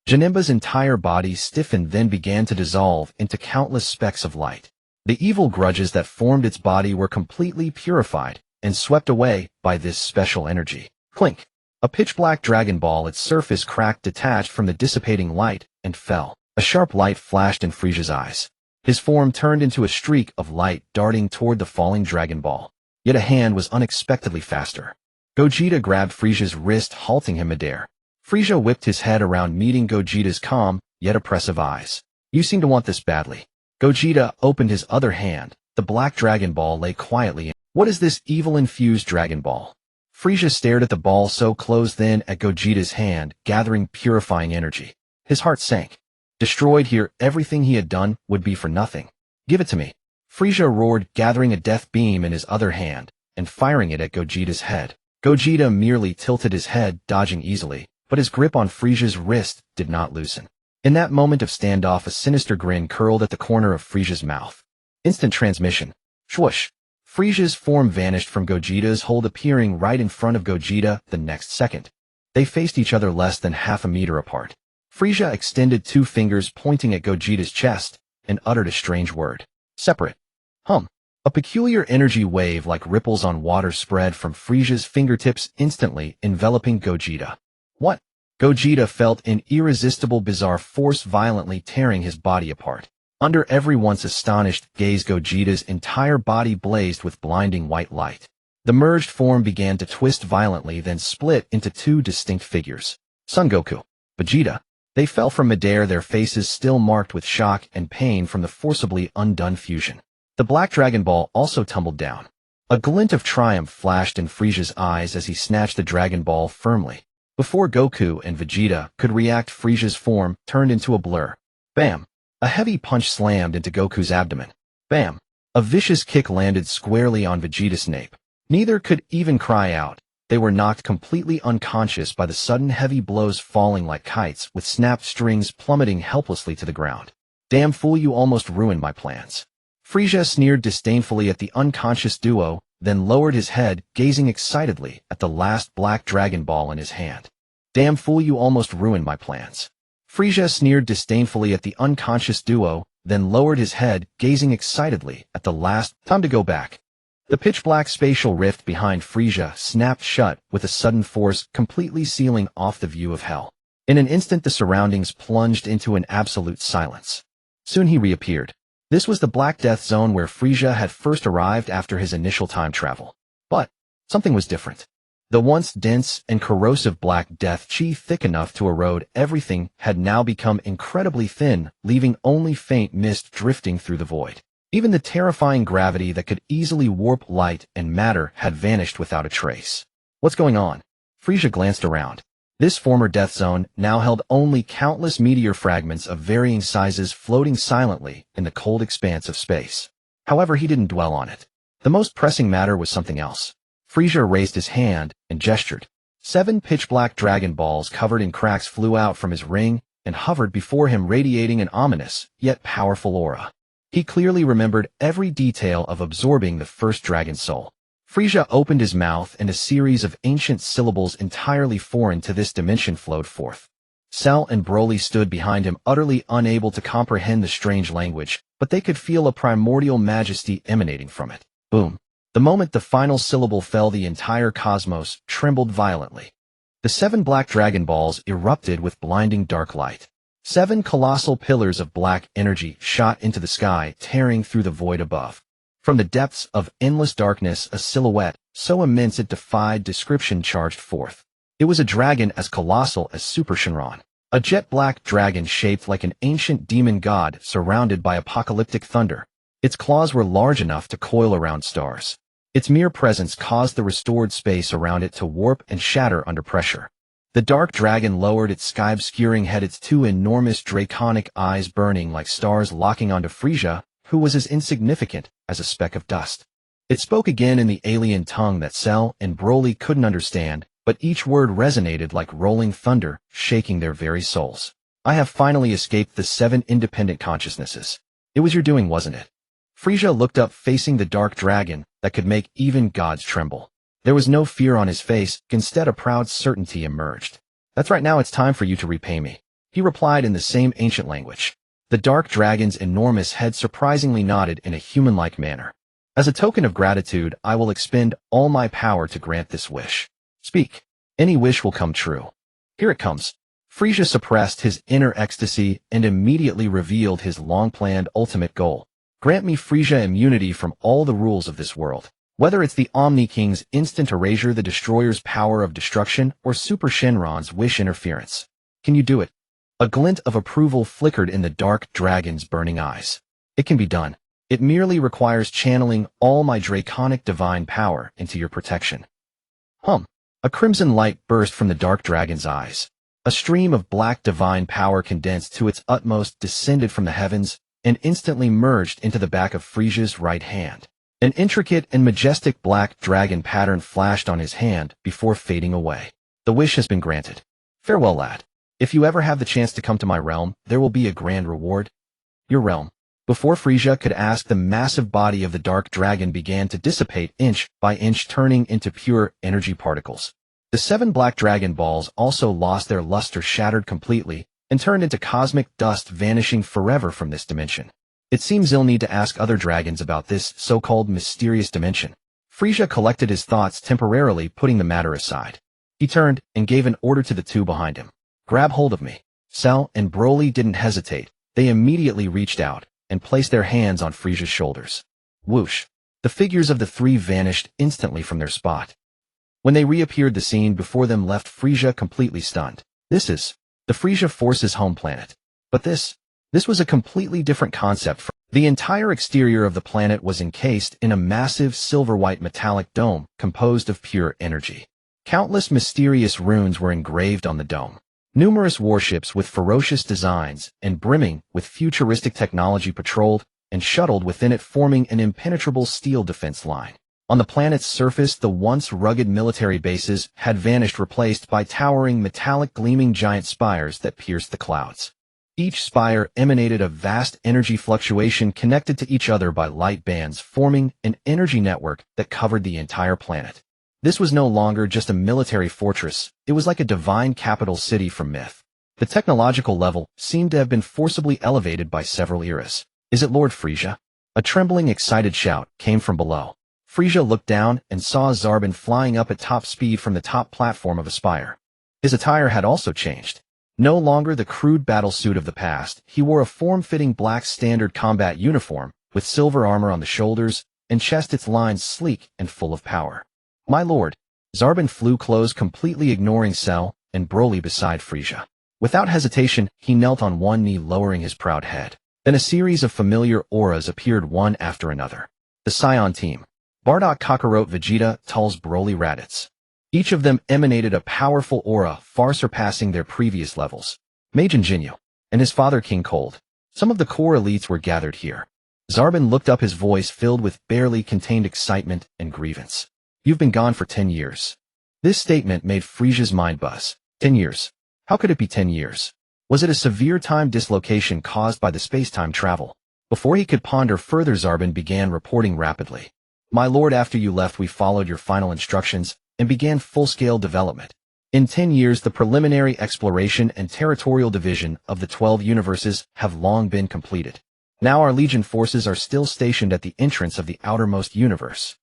Janemba's entire body stiffened, then began to dissolve into countless specks of light. The evil grudges that formed its body were completely purified, and swept away by this special energy. Clink! A pitch-black Dragon Ball, its surface cracked, detached from the dissipating light, and fell. A sharp light flashed in Frieza's eyes. His form turned into a streak of light darting toward the falling Dragon Ball. Yet a hand was unexpectedly faster. Gogeta grabbed Frieza's wrist, halting him midair. Frieza whipped his head around, meeting Gogeta's calm, yet oppressive eyes. You seem to want this badly. Gogeta opened his other hand. The black Dragon Ball lay quietly in. What is this evil-infused Dragon Ball? Frieza stared at the ball so close, then at Gogeta's hand, gathering purifying energy. His heart sank. Destroyed here, everything he had done would be for nothing. Give it to me. Frieza roared, gathering a death beam in his other hand, and firing it at Gogeta's head. Gogeta merely tilted his head, dodging easily, but his grip on Frieza's wrist did not loosen. In that moment of standoff, a sinister grin curled at the corner of Frieza's mouth. Instant transmission. Swoosh! Frieza's form vanished from Gogeta's hold, appearing right in front of Gogeta the next second. They faced each other less than half a meter apart. Frieza extended 2 fingers pointing at Gogeta's chest and uttered a strange word. Separate. A peculiar energy wave like ripples on water spread from Frieza's fingertips, instantly enveloping Gogeta. What? Gogeta felt an irresistible, bizarre force violently tearing his body apart. Under everyone's astonished gaze, Gogeta's entire body blazed with blinding white light. The merged form began to twist violently, then split into 2 distinct figures. Son Goku, Vegeta. They fell from midair, their faces still marked with shock and pain from the forcibly undone fusion. The black Dragon Ball also tumbled down. A glint of triumph flashed in Frieza's eyes as he snatched the Dragon Ball firmly. Before Goku and Vegeta could react, Frieza's form turned into a blur. Bam! A heavy punch slammed into Goku's abdomen. Bam! A vicious kick landed squarely on Vegeta's nape. Neither could even cry out. They were knocked completely unconscious by the sudden heavy blows, falling like kites, with snapped strings plummeting helplessly to the ground. Damn fool, you almost ruined my plans. Frieza sneered disdainfully at the unconscious duo, then lowered his head, gazing excitedly at the last black Dragon Ball in his hand. Damn fool, you almost ruined my plans. Frieza sneered disdainfully at the unconscious duo, then lowered his head, gazing excitedly at the last. Time to go back. The pitch-black spatial rift behind Frieza snapped shut with a sudden force, completely sealing off the view of hell. In an instant, the surroundings plunged into an absolute silence. Soon he reappeared. This was the Black Death Zone where Frieza had first arrived after his initial time travel. But something was different. The once dense and corrosive black death chi, thick enough to erode everything, had now become incredibly thin, leaving only faint mist drifting through the void. Even the terrifying gravity that could easily warp light and matter had vanished without a trace. What's going on? Frieza glanced around. This former death zone now held only countless meteor fragments of varying sizes floating silently in the cold expanse of space. However, he didn't dwell on it. The most pressing matter was something else. Frieza raised his hand and gestured. 7 pitch-black Dragon Balls covered in cracks flew out from his ring and hovered before him, radiating an ominous, yet powerful aura. He clearly remembered every detail of absorbing the first Dragon Soul. Frieza opened his mouth and a series of ancient syllables entirely foreign to this dimension flowed forth. Cell and Broly stood behind him, utterly unable to comprehend the strange language, but they could feel a primordial majesty emanating from it. Boom. The moment the final syllable fell, the entire cosmos trembled violently. The 7 black Dragon Balls erupted with blinding dark light. 7 colossal pillars of black energy shot into the sky, tearing through the void above. From the depths of endless darkness, a silhouette, so immense it defied description, charged forth. It was a dragon as colossal as Super Saiyan. A jet-black dragon shaped like an ancient demon god surrounded by apocalyptic thunder. Its claws were large enough to coil around stars. Its mere presence caused the restored space around it to warp and shatter under pressure. The dark dragon lowered its sky-obscuring head, its 2 enormous draconic eyes burning like stars, locking onto Frieza, who was as insignificant as a speck of dust. It spoke again in the alien tongue that Cell and Broly couldn't understand, but each word resonated like rolling thunder, shaking their very souls. I have finally escaped the 7 independent consciousnesses. It was your doing, wasn't it? Frieza looked up, facing the dark dragon that could make even gods tremble. There was no fear on his face, instead a proud certainty emerged. That's right, now it's time for you to repay me, he replied in the same ancient language. The dark dragon's enormous head surprisingly nodded in a human-like manner. As a token of gratitude, I will expend all my power to grant this wish. Speak. Any wish will come true. Here it comes. Frieza suppressed his inner ecstasy and immediately revealed his long-planned ultimate goal. Grant me Frieza immunity from all the rules of this world. Whether it's the Omni King's instant erasure, the Destroyer's power of destruction, or Super Shenron's wish interference. Can you do it? A glint of approval flickered in the dark dragon's burning eyes. It can be done. It merely requires channeling all my draconic divine power into your protection. A crimson light burst from the dark dragon's eyes. A stream of black divine power condensed to its utmost descended from the heavens and instantly merged into the back of Frieza's right hand. An intricate and majestic black dragon pattern flashed on his hand before fading away. The wish has been granted. Farewell, lad. If you ever have the chance to come to my realm, there will be a grand reward. Your realm. Before Frieza could ask, the massive body of the dark dragon began to dissipate inch by inch, turning into pure energy particles. The 7 black dragon balls also lost their luster, shattered completely, and turned into cosmic dust, vanishing forever from this dimension. It seems I'll need to ask other dragons about this so-called mysterious dimension. Frieza collected his thoughts, temporarily putting the matter aside. He turned and gave an order to the 2 behind him. Grab hold of me. Cell and Broly didn't hesitate. They immediately reached out and placed their hands on Frieza's shoulders. Whoosh! The figures of the 3 vanished instantly from their spot. When they reappeared, the scene before them left Frieza completely stunned. This is the Frieza Force's home planet. But this was a completely different concept. The entire exterior of the planet was encased in a massive silver-white metallic dome composed of pure energy. Countless mysterious runes were engraved on the dome. Numerous warships with ferocious designs and brimming with futuristic technology patrolled and shuttled within it, forming an impenetrable steel defense line. On the planet's surface, the once rugged military bases had vanished, replaced by towering metallic gleaming giant spires that pierced the clouds. Each spire emanated a vast energy fluctuation connected to each other by light bands, forming an energy network that covered the entire planet. This was no longer just a military fortress, it was like a divine capital city from myth. The technological level seemed to have been forcibly elevated by several eras. Is it Lord Frieza? A trembling, excited shout came from below. Frieza looked down and saw Zarbon flying up at top speed from the top platform of a spire. His attire had also changed. No longer the crude battlesuit of the past, he wore a form-fitting black standard combat uniform, with silver armor on the shoulders and chest, its lines sleek and full of power. My lord. Zarbon flew close, completely ignoring Cell and Broly beside Frieza. Without hesitation, he knelt on one knee, lowering his proud head. Then a series of familiar auras appeared one after another. The Saiyan team. Bardock, Kakarot, Vegeta, Tulls, Broly, Raditz. Each of them emanated a powerful aura far surpassing their previous levels. Majin Jinyu and his father King Cold. Some of the core elites were gathered here. Zarbon looked up, his voice filled with barely contained excitement and grievance. You've been gone for 10 years. This statement made Frieza's mind buzz. 10 years. How could it be 10 years? Was it a severe time dislocation caused by the space-time travel? Before he could ponder further, Zarbon began reporting rapidly. My lord, after you left, we followed your final instructions and began full-scale development. In 10 years, the preliminary exploration and territorial division of the 12 universes have long been completed. Now our Legion forces are still stationed at the entrance of the outermost universe.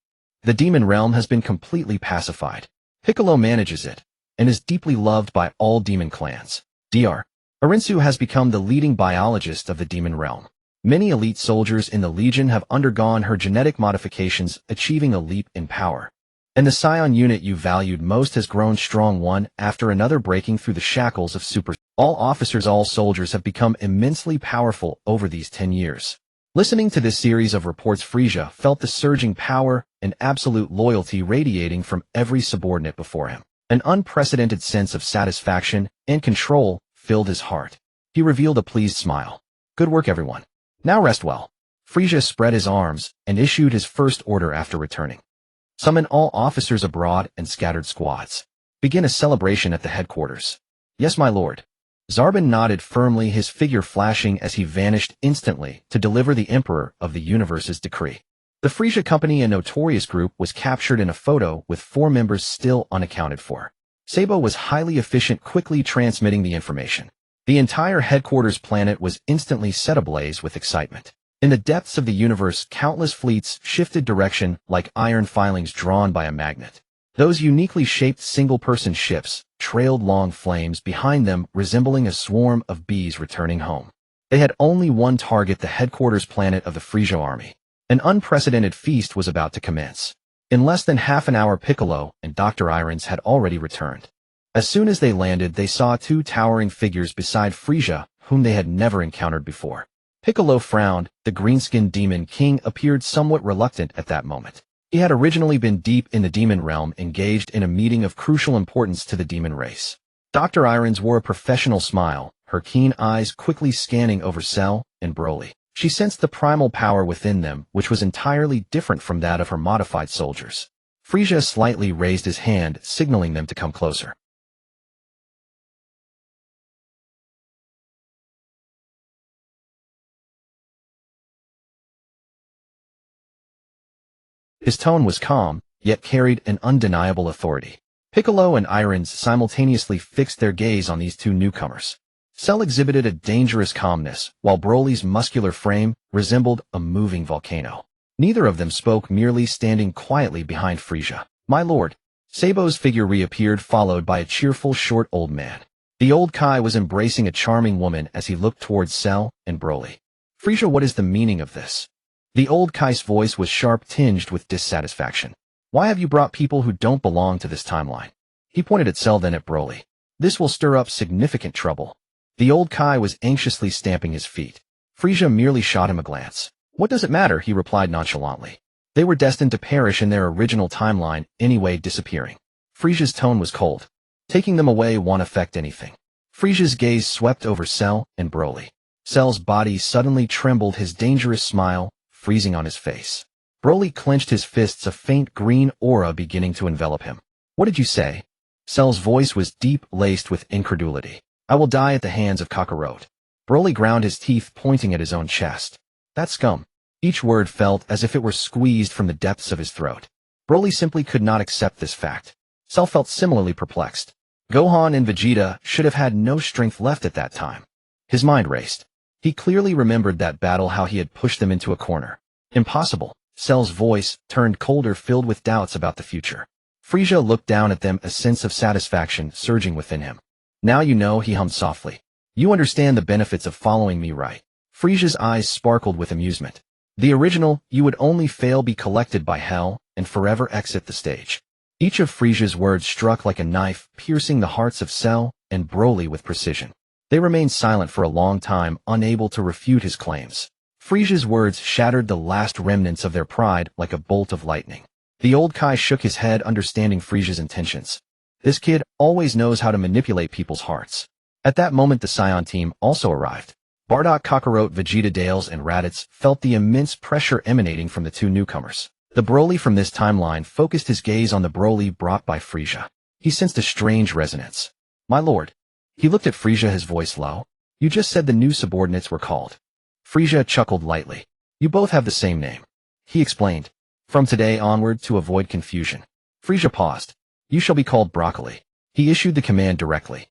The demon realm has been completely pacified. Piccolo manages it, and is deeply loved by all demon clans. Dr. Arinsu has become the leading biologist of the demon realm. Many elite soldiers in the Legion have undergone her genetic modifications, achieving a leap in power. And the Saiyan unit you valued most has grown strong, one after another, breaking through the shackles of Super Saiyan. All officers, all soldiers have become immensely powerful over these 10 years. Listening to this series of reports, Frieza felt the surging power and absolute loyalty radiating from every subordinate before him. An unprecedented sense of satisfaction and control filled his heart. He revealed a pleased smile. Good work, everyone. Now rest well. Frieza spread his arms and issued his first order after returning. Summon all officers abroad and scattered squads. Begin a celebration at the headquarters. Yes, my lord. Zarbon nodded firmly, his figure flashing as he vanished instantly to deliver the Emperor of the Universe's decree. The Frieza Company, a notorious group, was captured in a photo with 4 members still unaccounted for. Sabo was highly efficient, quickly transmitting the information. The entire headquarters planet was instantly set ablaze with excitement. In the depths of the universe, countless fleets shifted direction like iron filings drawn by a magnet. Those uniquely shaped single-person ships trailed long flames behind them, resembling a swarm of bees returning home. They had only one target, the headquarters planet of the Frieza army. An unprecedented feast was about to commence. In less than half an hour, Piccolo and Dr. Irons had already returned. As soon as they landed, they saw two towering figures beside Frieza, whom they had never encountered before. Piccolo frowned. The green-skinned demon king appeared somewhat reluctant at that moment. He had originally been deep in the demon realm, engaged in a meeting of crucial importance to the demon race. Dr. Irons wore a professional smile, her keen eyes quickly scanning over Cell and Broly. She sensed the primal power within them, which was entirely different from that of her modified soldiers. Frieza slightly raised his hand, signaling them to come closer. His tone was calm, yet carried an undeniable authority. Piccolo and Irons simultaneously fixed their gaze on these two newcomers. Cell exhibited a dangerous calmness, while Broly's muscular frame resembled a moving volcano. Neither of them spoke, merely standing quietly behind Frieza. "My lord." Sabo's figure reappeared, followed by a cheerful short old man. The old Kai was embracing a charming woman as he looked towards Cell and Broly. "Frieza, what is the meaning of this?" The old Kai's voice was sharp, tinged with dissatisfaction. "Why have you brought people who don't belong to this timeline?" He pointed at Cell, then at Broly. "This will stir up significant trouble." The old Kai was anxiously stamping his feet. Frieza merely shot him a glance. "What does it matter?" he replied nonchalantly. They were destined to perish in their original timeline, anyway, disappearing. Frieza's tone was cold. Taking them away won't affect anything. Frieza's gaze swept over Cell and Broly. Cell's body suddenly trembled, his dangerous smile freezing on his face. Broly clenched his fists, a faint green aura beginning to envelop him. "What did you say?" Cell's voice was deep, laced with incredulity. "I will die at the hands of Kakarot." Broly ground his teeth, pointing at his own chest. "That scum." Each word felt as if it were squeezed from the depths of his throat. Broly simply could not accept this fact. Cell felt similarly perplexed. Gohan and Vegeta should have had no strength left at that time. His mind raced. He clearly remembered that battle, how he had pushed them into a corner. Impossible. Cell's voice turned colder, filled with doubts about the future. Frieza looked down at them, a sense of satisfaction surging within him. "Now you know," he hummed softly. "You understand the benefits of following me, right?" Frieza's eyes sparkled with amusement. "The original, you would only fail, be collected by hell, and forever exit the stage." Each of Frieza's words struck like a knife, piercing the hearts of Cell and Broly with precision. They remained silent for a long time, unable to refute his claims. Frieza's words shattered the last remnants of their pride like a bolt of lightning. The old Kai shook his head, understanding Frieza's intentions. This kid always knows how to manipulate people's hearts. At that moment, the Saiyan team also arrived. Bardock, Kakarot, Vegeta, Dales, and Raditz felt the immense pressure emanating from the two newcomers. The Broly from this timeline focused his gaze on the Broly brought by Frieza. He sensed a strange resonance. "My lord." He looked at Frieza, his voice low. "You just said the new subordinates were called." Frieza chuckled lightly. "You both have the same name," he explained. "From today onward, to avoid confusion." Frieza paused. "You shall be called Broccoli." He issued the command directly.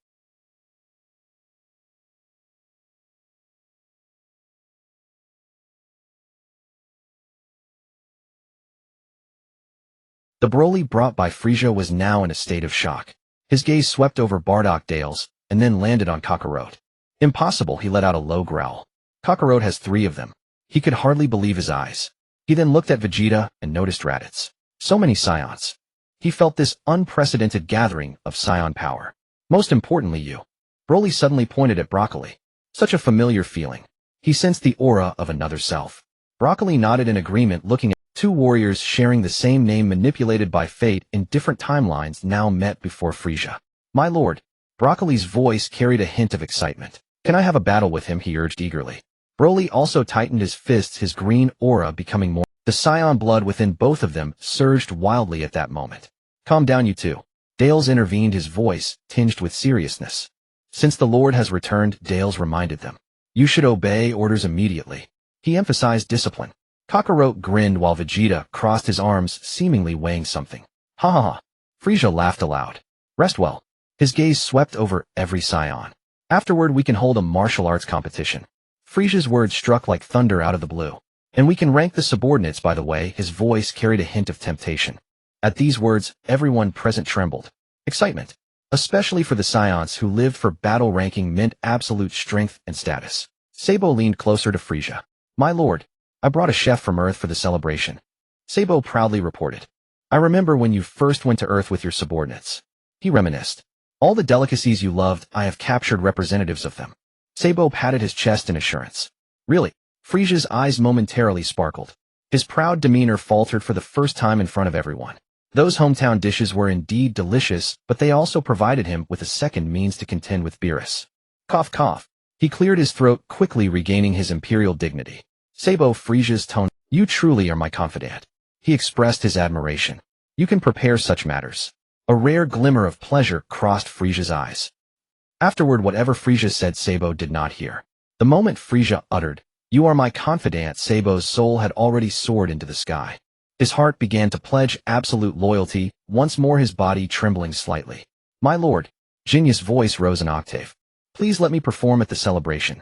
The Broly brought by Frieza was now in a state of shock. His gaze swept over Bardock, Dales, and then landed on Kakarot. "Impossible," he let out a low growl. "Kakarot has 3 of them." He could hardly believe his eyes. He then looked at Vegeta and noticed Raditz. So many Saiyans. He felt this unprecedented gathering of Saiyan power. Most importantly, you. Broly suddenly pointed at Broccoli. Such a familiar feeling. He sensed the aura of another self. Broccoli nodded in agreement, looking at two warriors sharing the same name, manipulated by fate in different timelines, now met before Frieza. "My lord." Broccoli's voice carried a hint of excitement. "Can I have a battle with him?" he urged eagerly. Broly also tightened his fists, his green aura becoming more. The Saiyan blood within both of them surged wildly at that moment. "Calm down, you two." Dales intervened, his voice tinged with seriousness. "Since the Lord has returned," Dales reminded them, "you should obey orders immediately." He emphasized discipline. Kakarot grinned while Vegeta crossed his arms, seemingly weighing something. "Ha ha ha." Frieza laughed aloud. "Rest well." His gaze swept over every Saiyan. "Afterward, we can hold a martial arts competition." Frieza's words struck like thunder out of the blue. And we can rank the subordinates, by the way. His voice carried a hint of temptation. At these words, everyone present trembled. Excitement, especially for the Saiyans who lived for battle ranking meant absolute strength and status. Sabo leaned closer to Frieza. My lord, I brought a chef from Earth for the celebration. Sabo proudly reported. I remember when you first went to Earth with your subordinates. He reminisced. All the delicacies you loved, I have captured representatives of them. Sabo patted his chest in assurance. Really? Frieza's eyes momentarily sparkled. His proud demeanor faltered for the first time in front of everyone. Those hometown dishes were indeed delicious, but they also provided him with a second means to contend with Beerus. Cough cough. He cleared his throat, quickly regaining his imperial dignity. Sabo, Frieza's tone. You truly are my confidant. He expressed his admiration. You can prepare such matters. A rare glimmer of pleasure crossed Frieza's eyes. Afterward, whatever Frieza said, Sabo did not hear. The moment Frieza uttered, "You are my confidant," Sabo's soul had already soared into the sky. His heart began to pledge absolute loyalty, once more his body trembling slightly. My lord, Jinya's voice rose an octave. Please let me perform at the celebration.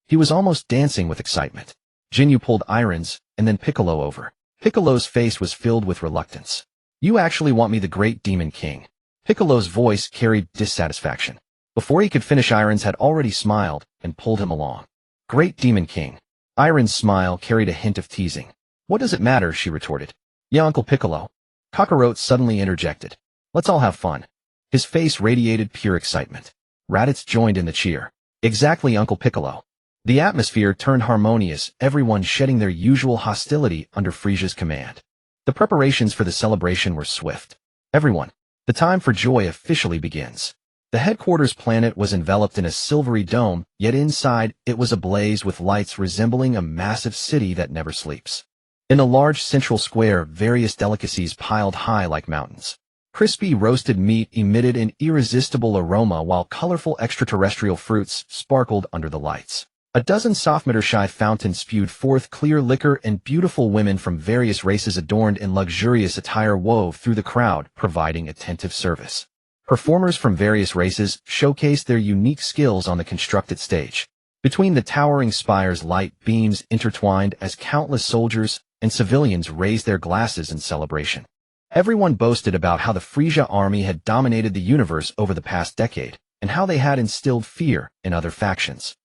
He was almost dancing with excitement. Jinyu pulled Irons, and then Piccolo over. Piccolo's face was filled with reluctance. You actually want me, the great demon king? Piccolo's voice carried dissatisfaction. Before he could finish, Irons had already smiled and pulled him along. Great demon king. Irons' smile carried a hint of teasing. What does it matter, she retorted. Yeah, Uncle Piccolo. Kakarot suddenly interjected. Let's all have fun. His face radiated pure excitement. Raditz joined in the cheer. Exactly, Uncle Piccolo. The atmosphere turned harmonious, everyone shedding their usual hostility under Frieza's command. The preparations for the celebration were swift. Everyone, the time for joy officially begins. The headquarters planet was enveloped in a silvery dome, yet inside it was ablaze with lights resembling a massive city that never sleeps. In a large central square, various delicacies piled high like mountains. Crispy roasted meat emitted an irresistible aroma while colorful extraterrestrial fruits sparkled under the lights. A dozen softmeter-shy fountains spewed forth clear liquor, and beautiful women from various races adorned in luxurious attire wove through the crowd, providing attentive service. Performers from various races showcased their unique skills on the constructed stage. Between the towering spires, light beams intertwined as countless soldiers and civilians raised their glasses in celebration. Everyone boasted about how the Frieza army had dominated the universe over the past decade, and how they had instilled fear in other factions.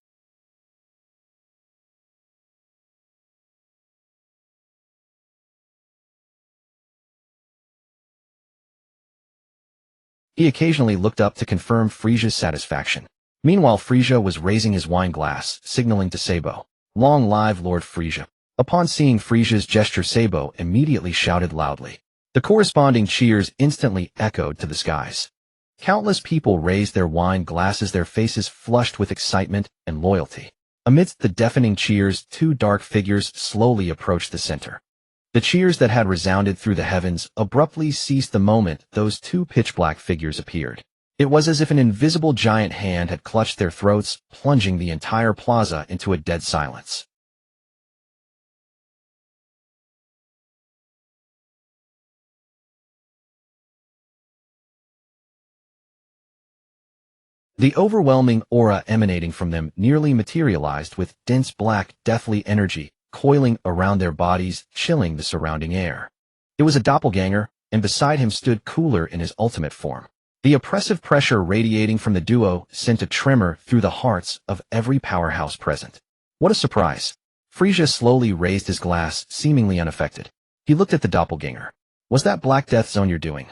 He occasionally looked up to confirm Frieza's satisfaction. Meanwhile, Frieza was raising his wine glass, signaling to Sabo. Long live Lord Frieza. Upon seeing Frieza's gesture, Sabo immediately shouted loudly. The corresponding cheers instantly echoed to the skies. Countless people raised their wine glasses, their faces flushed with excitement and loyalty. Amidst the deafening cheers, two dark figures slowly approached the center. The cheers that had resounded through the heavens abruptly ceased the moment those two pitch-black figures appeared. It was as if an invisible giant hand had clutched their throats, plunging the entire plaza into a dead silence. The overwhelming aura emanating from them nearly materialized, with dense black, deathly energy coiling around their bodies, chilling the surrounding air. It was a doppelganger, and beside him stood Cooler in his ultimate form. The oppressive pressure radiating from the duo sent a tremor through the hearts of every powerhouse present. What a surprise! Frieza slowly raised his glass, seemingly unaffected. He looked at the doppelganger. Was that Black Death Zone you're doing?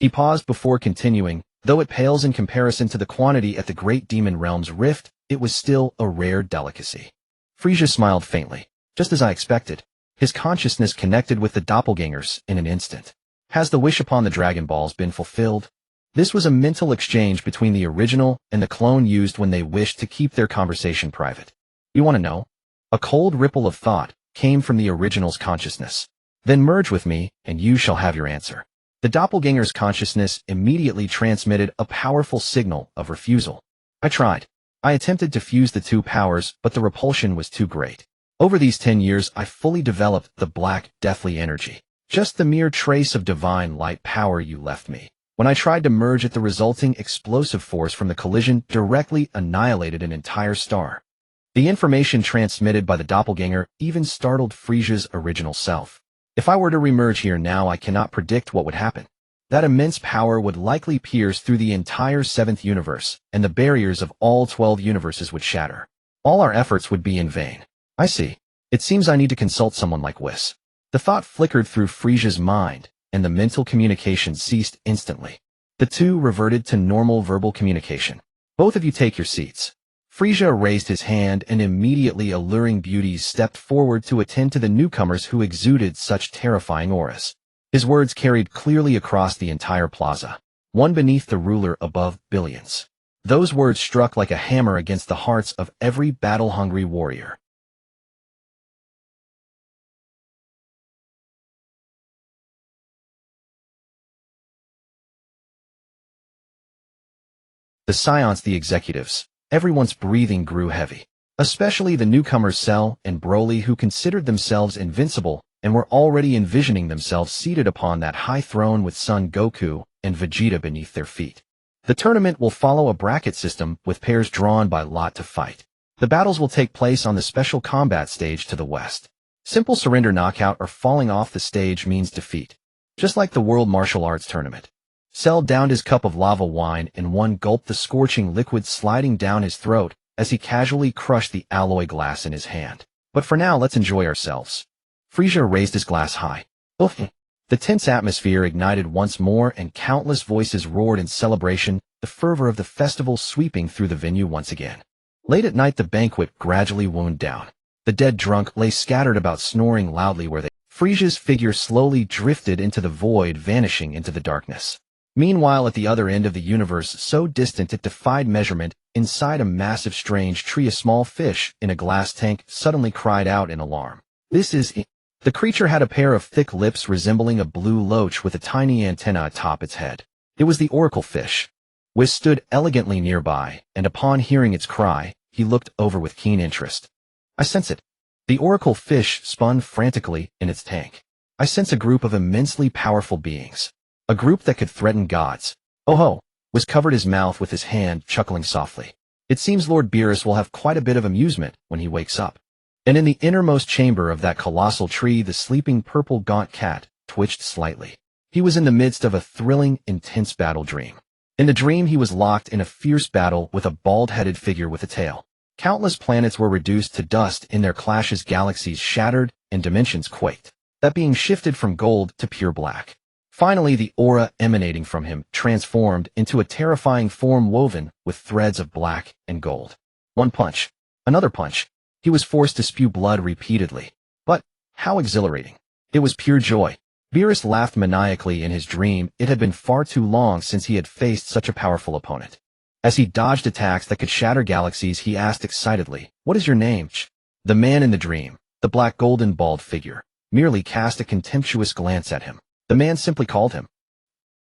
He paused before continuing. Though it pales in comparison to the quantity at the Great Demon Realm's rift, it was still a rare delicacy. Frieza smiled faintly. Just as I expected. His consciousness connected with the doppelgangers in an instant. Has the wish upon the Dragon Balls been fulfilled? This was a mental exchange between the original and the clone used when they wished to keep their conversation private. You want to know? A cold ripple of thought came from the original's consciousness. Then merge with me, and you shall have your answer. The doppelganger's consciousness immediately transmitted a powerful signal of refusal. I tried. I attempted to fuse the two powers, but the repulsion was too great. Over these 10 years, I fully developed the black, deathly energy. Just the mere trace of divine light power you left me. When I tried to merge it, the resulting explosive force from the collision directly annihilated an entire star. The information transmitted by the doppelganger even startled Frieza's original self. If I were to remerge here now, I cannot predict what would happen. That immense power would likely pierce through the entire 7th universe, and the barriers of all 12 universes would shatter. All our efforts would be in vain. I see. It seems I need to consult someone like Whis. The thought flickered through Frieza's mind, and the mental communication ceased instantly. The two reverted to normal verbal communication. Both of you take your seats. Frieza raised his hand, and immediately alluring beauties stepped forward to attend to the newcomers who exuded such terrifying auras. His words carried clearly across the entire plaza. One beneath the ruler, above billions. Those words struck like a hammer against the hearts of every battle-hungry warrior. The Scions, the executives. Everyone's breathing grew heavy. Especially the newcomers Cell and Broly, who considered themselves invincible and were already envisioning themselves seated upon that high throne with Son Goku and Vegeta beneath their feet. The tournament will follow a bracket system with pairs drawn by lot to fight. The battles will take place on the special combat stage to the west. Simple surrender, knockout, or falling off the stage means defeat. Just like the World Martial Arts Tournament. Cell downed his cup of lava wine in one gulp, the scorching liquid sliding down his throat as he casually crushed the alloy glass in his hand. But for now, let's enjoy ourselves. Frieza raised his glass high. Oof. The tense atmosphere ignited once more, and countless voices roared in celebration, the fervor of the festival sweeping through the venue once again. Late at night, the banquet gradually wound down. The dead drunk lay scattered about, snoring loudly where they. Frieza's figure slowly drifted into the void, vanishing into the darkness. Meanwhile, at the other end of the universe, so distant it defied measurement, inside a massive strange tree, a small fish in a glass tank suddenly cried out in alarm. This is it. The creature had a pair of thick lips resembling a blue loach with a tiny antenna atop its head. It was the oracle fish. Whis stood elegantly nearby, and upon hearing its cry, he looked over with keen interest. I sense it. The oracle fish spun frantically in its tank. I sense a group of immensely powerful beings. A group that could threaten gods. Oh ho! Whis covered his mouth with his hand, chuckling softly. It seems Lord Beerus will have quite a bit of amusement when he wakes up. And in the innermost chamber of that colossal tree, the sleeping purple gaunt cat twitched slightly. He was in the midst of a thrilling, intense battle dream. In the dream, he was locked in a fierce battle with a bald-headed figure with a tail. Countless planets were reduced to dust in their clashes, galaxies shattered, and dimensions quaked. That being shifted from gold to pure black. Finally, the aura emanating from him transformed into a terrifying form woven with threads of black and gold. One punch. Another punch. He was forced to spew blood repeatedly. But how exhilarating. It was pure joy. Beerus laughed maniacally in his dream. It had been far too long since he had faced such a powerful opponent. As he dodged attacks that could shatter galaxies, he asked excitedly, "What is your name?" The man in the dream, the black golden bald figure, merely cast a contemptuous glance at him. The man simply called him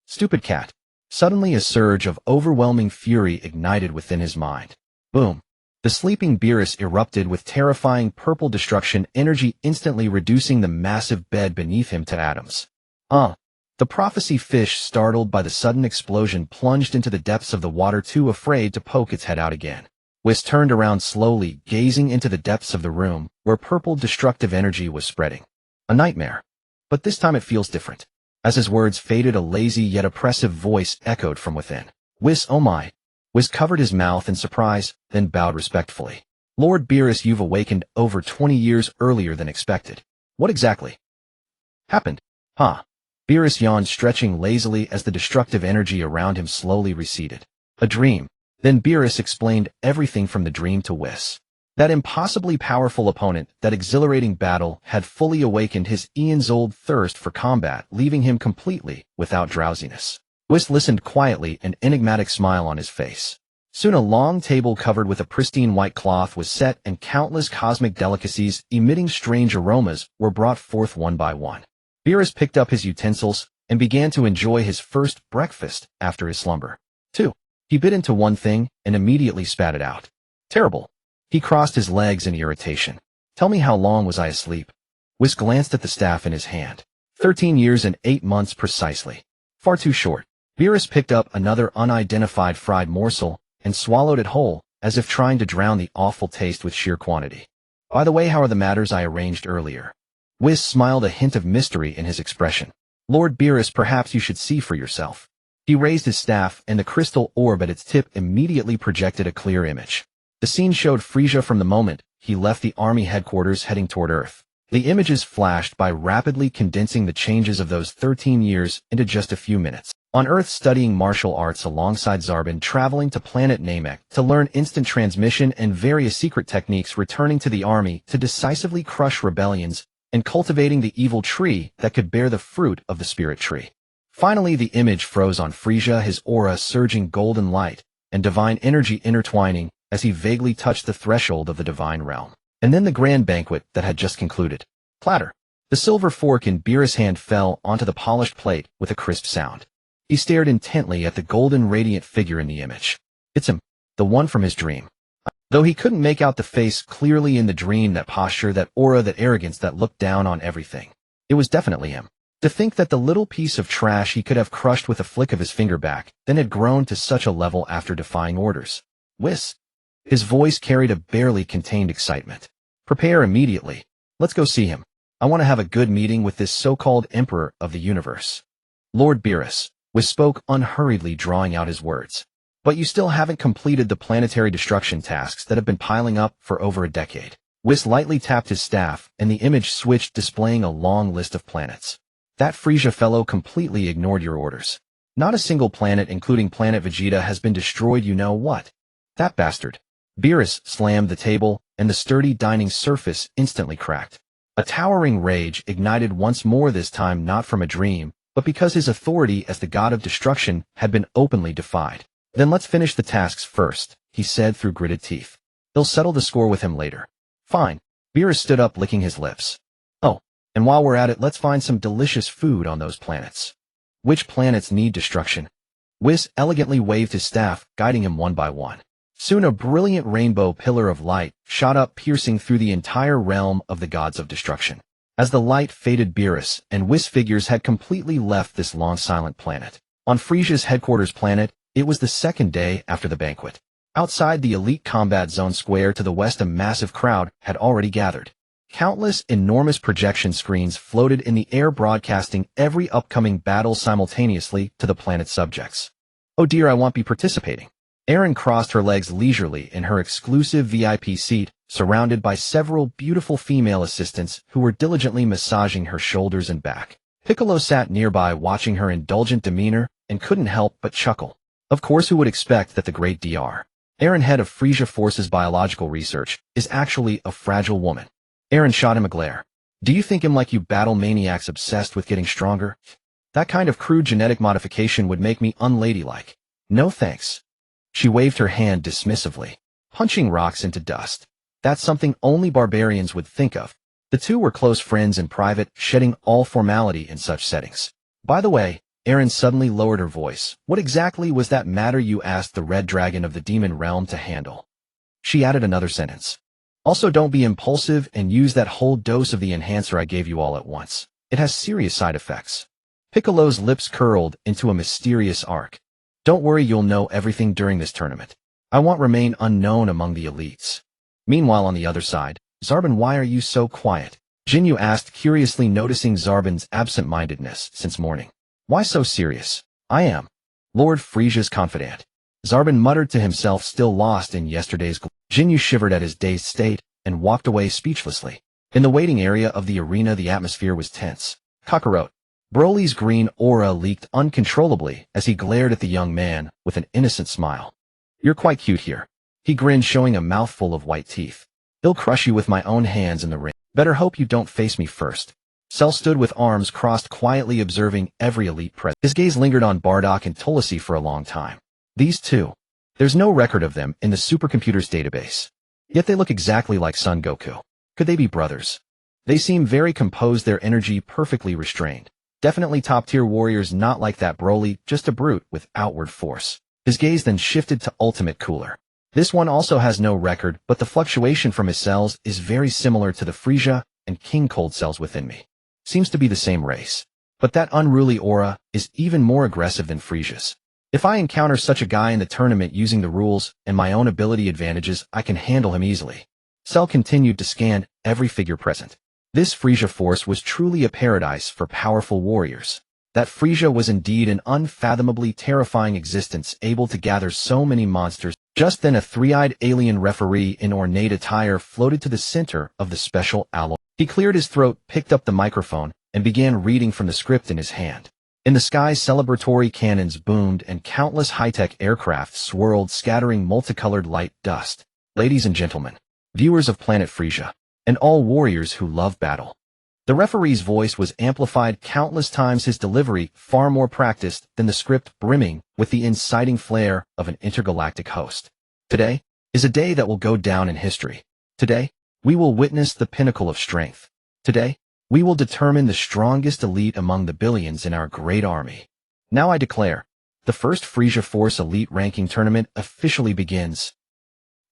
stupid cat. Suddenly a surge of overwhelming fury ignited within his mind. Boom. The sleeping Beerus erupted with terrifying purple destruction energy, instantly reducing the massive bed beneath him to atoms. The prophecy fish, startled by the sudden explosion, plunged into the depths of the water, too afraid to poke its head out again. Whis turned around slowly, gazing into the depths of the room, where purple destructive energy was spreading. A nightmare. But this time it feels different. As his words faded, a lazy yet oppressive voice echoed from within. Whis, oh my. Whis covered his mouth in surprise, then bowed respectfully. Lord Beerus, you've awakened over 20 years earlier than expected. What exactly happened? Beerus yawned, stretching lazily as the destructive energy around him slowly receded. A dream. Then Beerus explained everything from the dream to Whis. That impossibly powerful opponent, that exhilarating battle, had fully awakened his eons-old thirst for combat, leaving him completely without drowsiness. Whis listened quietly, an enigmatic smile on his face. Soon a long table covered with a pristine white cloth was set, and countless cosmic delicacies, emitting strange aromas, were brought forth one by one. Beerus picked up his utensils and began to enjoy his first breakfast after his slumber. 2. He bit into one thing and immediately spat it out. Terrible. He crossed his legs in irritation. Tell me, how long was I asleep? Whis glanced at the staff in his hand. 13 years and 8 months precisely. Far too short. Beerus picked up another unidentified fried morsel and swallowed it whole, as if trying to drown the awful taste with sheer quantity. By the way, how are the matters I arranged earlier? Whis smiled, a hint of mystery in his expression. Lord Beerus, perhaps you should see for yourself. He raised his staff, and the crystal orb at its tip immediately projected a clear image. The scene showed Frieza from the moment he left the army headquarters heading toward Earth. The images flashed by, rapidly condensing the changes of those 13 years into just a few minutes. On Earth, studying martial arts alongside Zarbin, traveling to planet Namek to learn instant transmission and various secret techniques, returning to the army to decisively crush rebellions, and cultivating the evil tree that could bear the fruit of the spirit tree. Finally, the image froze on Frieza, his aura surging golden light and divine energy intertwining as he vaguely touched the threshold of the divine realm. And then the grand banquet that had just concluded. Clatter. The silver fork in Beerus' hand fell onto the polished plate with a crisp sound. He stared intently at the golden radiant figure in the image. It's him, the one from his dream. Though he couldn't make out the face clearly in the dream, that posture, that aura, that arrogance that looked down on everything. It was definitely him. To think that the little piece of trash he could have crushed with a flick of his finger back then had grown to such a level after defying orders. Whis. His voice carried a barely contained excitement. Prepare immediately. Let's go see him. I want to have a good meeting with this so-called emperor of the universe. Lord Beerus. Whis spoke unhurriedly, drawing out his words. But you still haven't completed the planetary destruction tasks that have been piling up for over a decade. Whis lightly tapped his staff, and the image switched, displaying a long list of planets. That Frieza fellow completely ignored your orders. Not a single planet, including planet Vegeta, has been destroyed. You know what? That bastard. Beerus slammed the table, and the sturdy dining surface instantly cracked. A towering rage ignited once more, this time not from a dream, but because his authority as the god of destruction had been openly defied. Then let's finish the tasks first, he said through gritted teeth. They'll settle the score with him later. Fine. Beerus stood up, licking his lips. Oh, and while we're at it, let's find some delicious food on those planets. Which planets need destruction? Whis elegantly waved his staff, guiding him one by one. Soon a brilliant rainbow pillar of light shot up, piercing through the entire realm of the gods of destruction. As the light faded, Beerus and Whis figures had completely left this long silent planet. On Frieza's headquarters planet, it was the second day after the banquet. Outside the elite combat zone square to the west, a massive crowd had already gathered. Countless enormous projection screens floated in the air, broadcasting every upcoming battle simultaneously to the planet's subjects. Oh dear, I won't be participating. Eren crossed her legs leisurely in her exclusive VIP seat, surrounded by several beautiful female assistants who were diligently massaging her shoulders and back. Piccolo sat nearby, watching her indulgent demeanor, and couldn't help but chuckle. Of course, who would expect that the great Dr. Eren, head of Frieza Force's biological research, is actually a fragile woman. Eren shot him a glare. Do you think him like you battle maniacs obsessed with getting stronger? That kind of crude genetic modification would make me unladylike. No thanks. She waved her hand dismissively, punching rocks into dust. That's something only barbarians would think of. The two were close friends in private, shedding all formality in such settings. By the way, Eren suddenly lowered her voice. What exactly was that matter you asked the Red Dragon of the Demon Realm to handle? She added another sentence. Also, don't be impulsive and use that whole dose of the enhancer I gave you all at once. It has serious side effects. Piccolo's lips curled into a mysterious arc. Don't worry, you'll know everything during this tournament. I won't remain unknown among the elites. Meanwhile, on the other side, Zarbin, why are you so quiet? Jinyu asked, curiously noticing Zarbin's absent-mindedness since morning. Why so serious? I am Lord Frieza's confidant. Zarbin muttered to himself, still lost in yesterday's gloom. Jinyu shivered at his dazed state and walked away speechlessly. In the waiting area of the arena, the atmosphere was tense. Kakarot. Broly's green aura leaked uncontrollably as he glared at the young man with an innocent smile. You're quite cute here. He grinned, showing a mouthful of white teeth. I'll crush you with my own hands in the ring. Better hope you don't face me first. Cell stood with arms crossed, quietly observing every elite present. His gaze lingered on Bardock and Tulsi for a long time. These two. There's no record of them in the supercomputer's database. Yet they look exactly like Son Goku. Could they be brothers? They seem very composed, their energy perfectly restrained. Definitely top-tier warriors, not like that Broly, just a brute with outward force. His gaze then shifted to Ultimate Cooler. This one also has no record, but the fluctuation from his cells is very similar to the Frieza and King Cold cells within me. Seems to be the same race. But that unruly aura is even more aggressive than Frieza's. If I encounter such a guy in the tournament using the rules and my own ability advantages, I can handle him easily. Cell continued to scan every figure present. This Frieza force was truly a paradise for powerful warriors. That Frieza was indeed an unfathomably terrifying existence, able to gather so many monsters. Just then a three-eyed alien referee in ornate attire floated to the center of the special alloy. He cleared his throat, picked up the microphone, and began reading from the script in his hand. In the sky, celebratory cannons boomed and countless high-tech aircraft swirled, scattering multicolored light dust. Ladies and gentlemen, viewers of Planet Frieza, and all warriors who love battle. The referee's voice was amplified countless times, his delivery far more practiced than the script, brimming with the inciting flair of an intergalactic host. Today is a day that will go down in history. Today, we will witness the pinnacle of strength. Today, we will determine the strongest elite among the billions in our great army. Now I declare, the first Frieza Force Elite Ranking Tournament officially begins.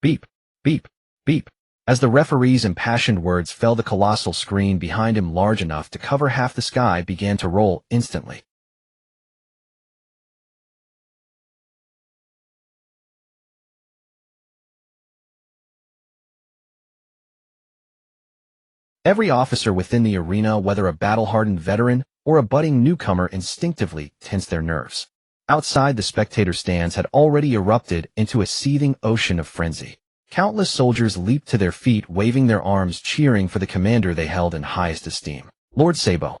Beep, beep, beep. As the referee's impassioned words fell, the colossal screen behind him, large enough to cover half the sky, began to roll instantly. Every officer within the arena, whether a battle-hardened veteran or a budding newcomer, instinctively tensed their nerves. Outside, the spectator stands had already erupted into a seething ocean of frenzy. Countless soldiers leaped to their feet, waving their arms, cheering for the commander they held in highest esteem. Lord Sabo,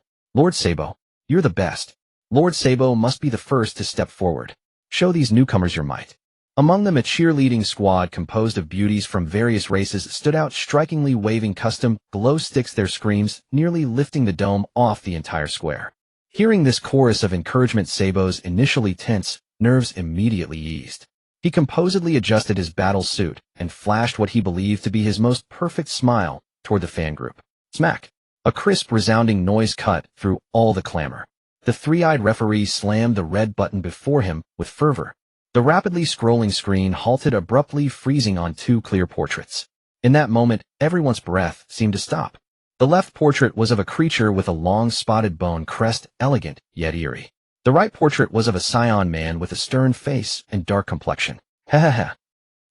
you're the best. Lord Sabo must be the first to step forward. Show these newcomers your might. Among them, a cheerleading squad composed of beauties from various races stood out strikingly, waving custom glow sticks, their screams nearly lifting the dome off the entire square. Hearing this chorus of encouragement, Sabo's initially tense nerves immediately eased. He composedly adjusted his battle suit and flashed what he believed to be his most perfect smile toward the fan group. Smack! A crisp, resounding noise cut through all the clamor. The three-eyed referee slammed the red button before him with fervor. The rapidly scrolling screen halted abruptly, freezing on two clear portraits. In that moment, everyone's breath seemed to stop. The left portrait was of a creature with a long spotted bone crest, elegant yet eerie. The right portrait was of a Saiyan man with a stern face and dark complexion. Ha ha ha.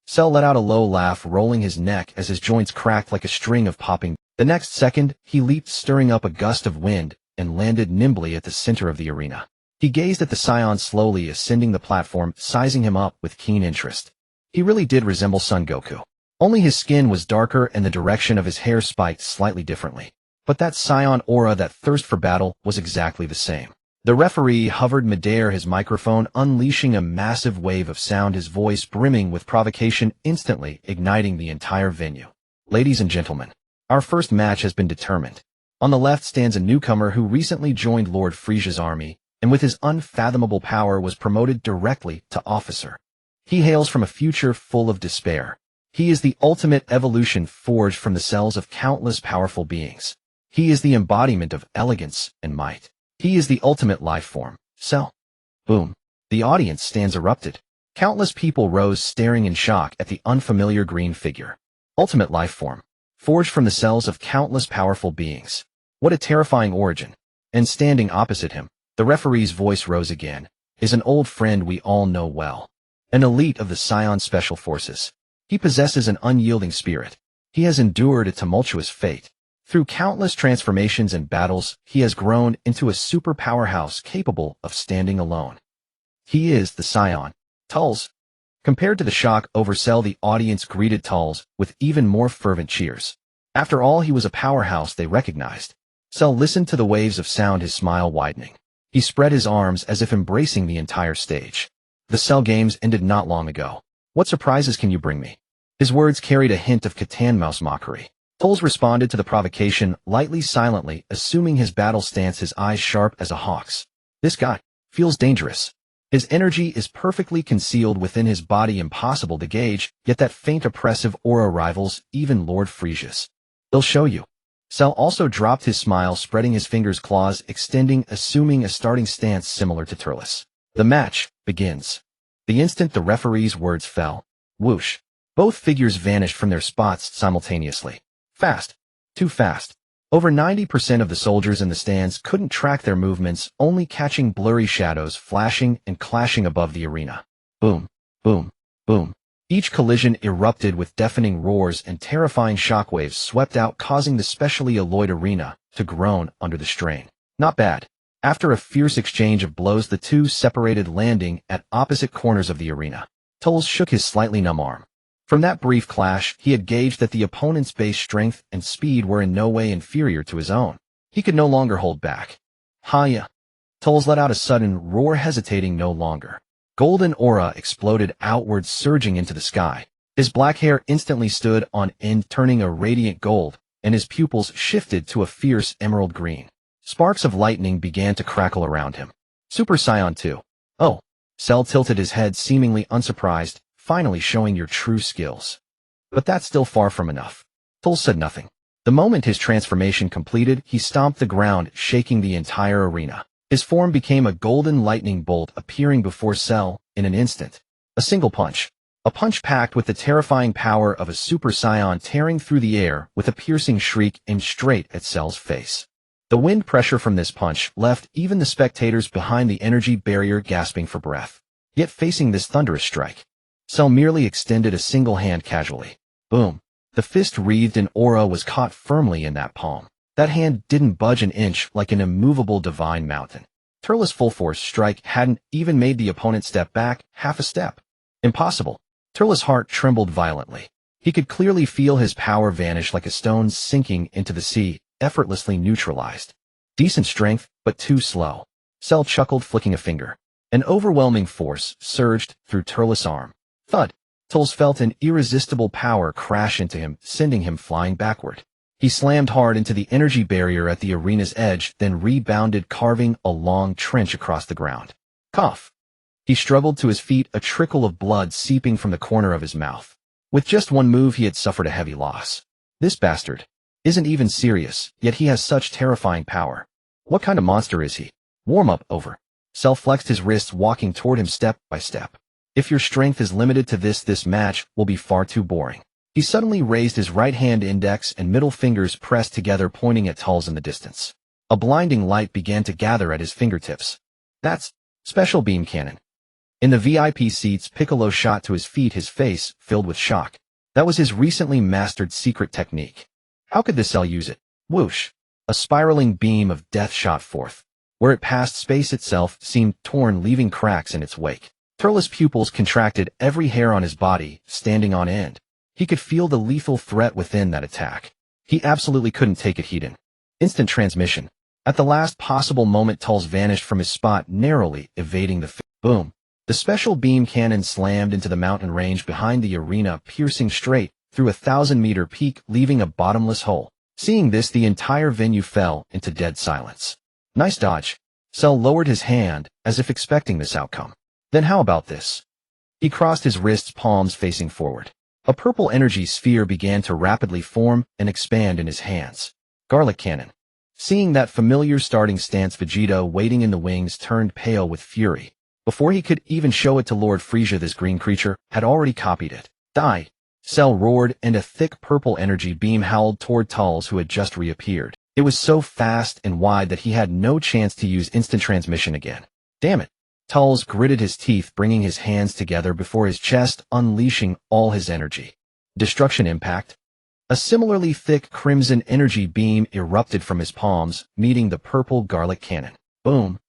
Cell let out a low laugh, rolling his neck as his joints cracked like a string of popping. The next second, he leaped, stirring up a gust of wind, and landed nimbly at the center of the arena. He gazed at the Saiyan slowly ascending the platform, sizing him up with keen interest. He really did resemble Son Goku. Only his skin was darker and the direction of his hair spiked slightly differently. But that Saiyan aura, that thirst for battle, was exactly the same. The referee hovered midair, his microphone unleashing a massive wave of sound, his voice brimming with provocation, instantly igniting the entire venue. Ladies and gentlemen, our first match has been determined. On the left stands a newcomer who recently joined Lord Frieza's army, and with his unfathomable power was promoted directly to officer. He hails from a future full of despair. He is the ultimate evolution, forged from the cells of countless powerful beings. He is the embodiment of elegance and might. He is the ultimate life form. Cell. Boom. The audience stands erupted. Countless people rose, staring in shock at the unfamiliar green figure. Ultimate life form. Forged from the cells of countless powerful beings. What a terrifying origin. And standing opposite him, the referee's voice rose again, is an old friend we all know well. An elite of the Saiyan Special Forces. He possesses an unyielding spirit. He has endured a tumultuous fate. Through countless transformations and battles, he has grown into a super powerhouse capable of standing alone. He is the Saiyan. Tulls. Compared to the shock over Cell, the audience greeted Tulls with even more fervent cheers. After all, he was a powerhouse they recognized. Cell listened to the waves of sound, his smile widening. He spread his arms as if embracing the entire stage. The Cell games ended not long ago. What surprises can you bring me? His words carried a hint of Catan-mouse mockery. Tulls responded to the provocation lightly, silently, assuming his battle stance, his eyes sharp as a hawk's. This guy feels dangerous. His energy is perfectly concealed within his body, impossible to gauge, yet that faint oppressive aura rivals even Lord Frieza's. They'll show you. Cell also dropped his smile, spreading his fingers, claws extending, assuming a starting stance similar to Turles. The match begins. The instant the referee's words fell, whoosh, both figures vanished from their spots simultaneously. Fast. Too fast. Over 90% of the soldiers in the stands couldn't track their movements, only catching blurry shadows flashing and clashing above the arena. Boom, boom, boom. Each collision erupted with deafening roars and terrifying shockwaves swept out, causing the specially alloyed arena to groan under the strain. Not bad. After a fierce exchange of blows, the two separated, landing at opposite corners of the arena. Tulls shook his slightly numb arm. From that brief clash, he had gauged that the opponent's base strength and speed were in no way inferior to his own. He could no longer hold back. Hiya! Tulls let out a sudden roar, hesitating no longer. Golden aura exploded outward, surging into the sky. His black hair instantly stood on end, turning a radiant gold, and his pupils shifted to a fierce emerald green. Sparks of lightning began to crackle around him. Super Saiyan 2. Oh. Cell tilted his head, seemingly unsurprised, finally showing your true skills. But that's still far from enough. Tulls said nothing. The moment his transformation completed, he stomped the ground, shaking the entire arena. His form became a golden lightning bolt, appearing before Cell in an instant. A single punch. A punch packed with the terrifying power of a Super Saiyan, tearing through the air with a piercing shriek aimed straight at Cell's face. The wind pressure from this punch left even the spectators behind the energy barrier gasping for breath. Yet facing this thunderous strike, Cell merely extended a single hand casually. Boom. The fist wreathed in aura was caught firmly in that palm. That hand didn't budge an inch, like an immovable divine mountain. Turles' full-force strike hadn't even made the opponent step back half a step. Impossible. Turles' heart trembled violently. He could clearly feel his power vanish like a stone sinking into the sea, effortlessly neutralized. Decent strength, but too slow. Cell chuckled, flicking a finger. An overwhelming force surged through Turles' arm. Thud. Tulls felt an irresistible power crash into him, sending him flying backward. He slammed hard into the energy barrier at the arena's edge, then rebounded, carving a long trench across the ground. Cough. He struggled to his feet, a trickle of blood seeping from the corner of his mouth. With just one move, he had suffered a heavy loss. This bastard isn't even serious, yet he has such terrifying power. What kind of monster is he? Warm-up over. Cell flexed his wrists, walking toward him step by step. If your strength is limited to this match will be far too boring. He suddenly raised his right hand, index and middle fingers pressed together, pointing at Tulls in the distance. A blinding light began to gather at his fingertips. That's special beam cannon. In the VIP seats, Piccolo shot to his feet, his face filled with shock. That was his recently mastered secret technique. How could the Cell use it? Whoosh! A spiraling beam of death shot forth. Where it passed, space itself seemed torn, leaving cracks in its wake. Turles' pupils contracted, every hair on his body standing on end. He could feel the lethal threat within that attack. He absolutely couldn't take it. Heat. Instant transmission. At the last possible moment, Tulls vanished from his spot, narrowly evading the boom. The special beam cannon slammed into the mountain range behind the arena, piercing straight through a 1,000-meter peak, leaving a bottomless hole. Seeing this, the entire venue fell into dead silence. Nice dodge. Cell lowered his hand, as if expecting this outcome. Then how about this? He crossed his wrists, palms facing forward. A purple energy sphere began to rapidly form and expand in his hands. Garlic cannon. Seeing that familiar starting stance, Vegeta, waiting in the wings, turned pale with fury. Before he could even show it to Lord Frieza, this green creature had already copied it. Die! Cell roared, and a thick purple energy beam howled toward Tulls, who had just reappeared. It was so fast and wide that he had no chance to use instant transmission again. Damn it! Tulls gritted his teeth, bringing his hands together before his chest, unleashing all his energy. Destruction impact. A similarly thick crimson energy beam erupted from his palms, meeting the purple garlic cannon. Boom!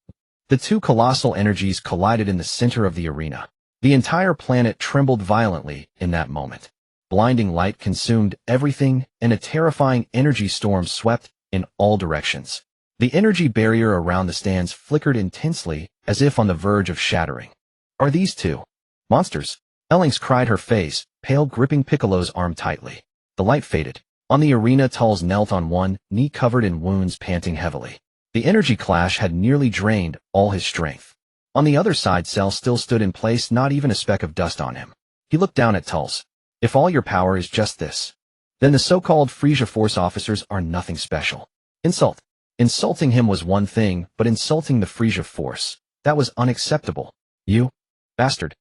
The two colossal energies collided in the center of the arena. The entire planet trembled violently in that moment. Blinding light consumed everything, and a terrifying energy storm swept in all directions. The energy barrier around the stands flickered intensely, as if on the verge of shattering. Are these two monsters? Ellings cried, her face pale, gripping Piccolo's arm tightly. The light faded. On the arena, Tulls knelt on one knee, covered in wounds, panting heavily. The energy clash had nearly drained all his strength. On the other side, Cell still stood in place, not even a speck of dust on him. He looked down at Tulls. If all your power is just this, then the so-called Frieza Force officers are nothing special. Insulting him was one thing, but insulting the Frieza Force, that was unacceptable. You bastard!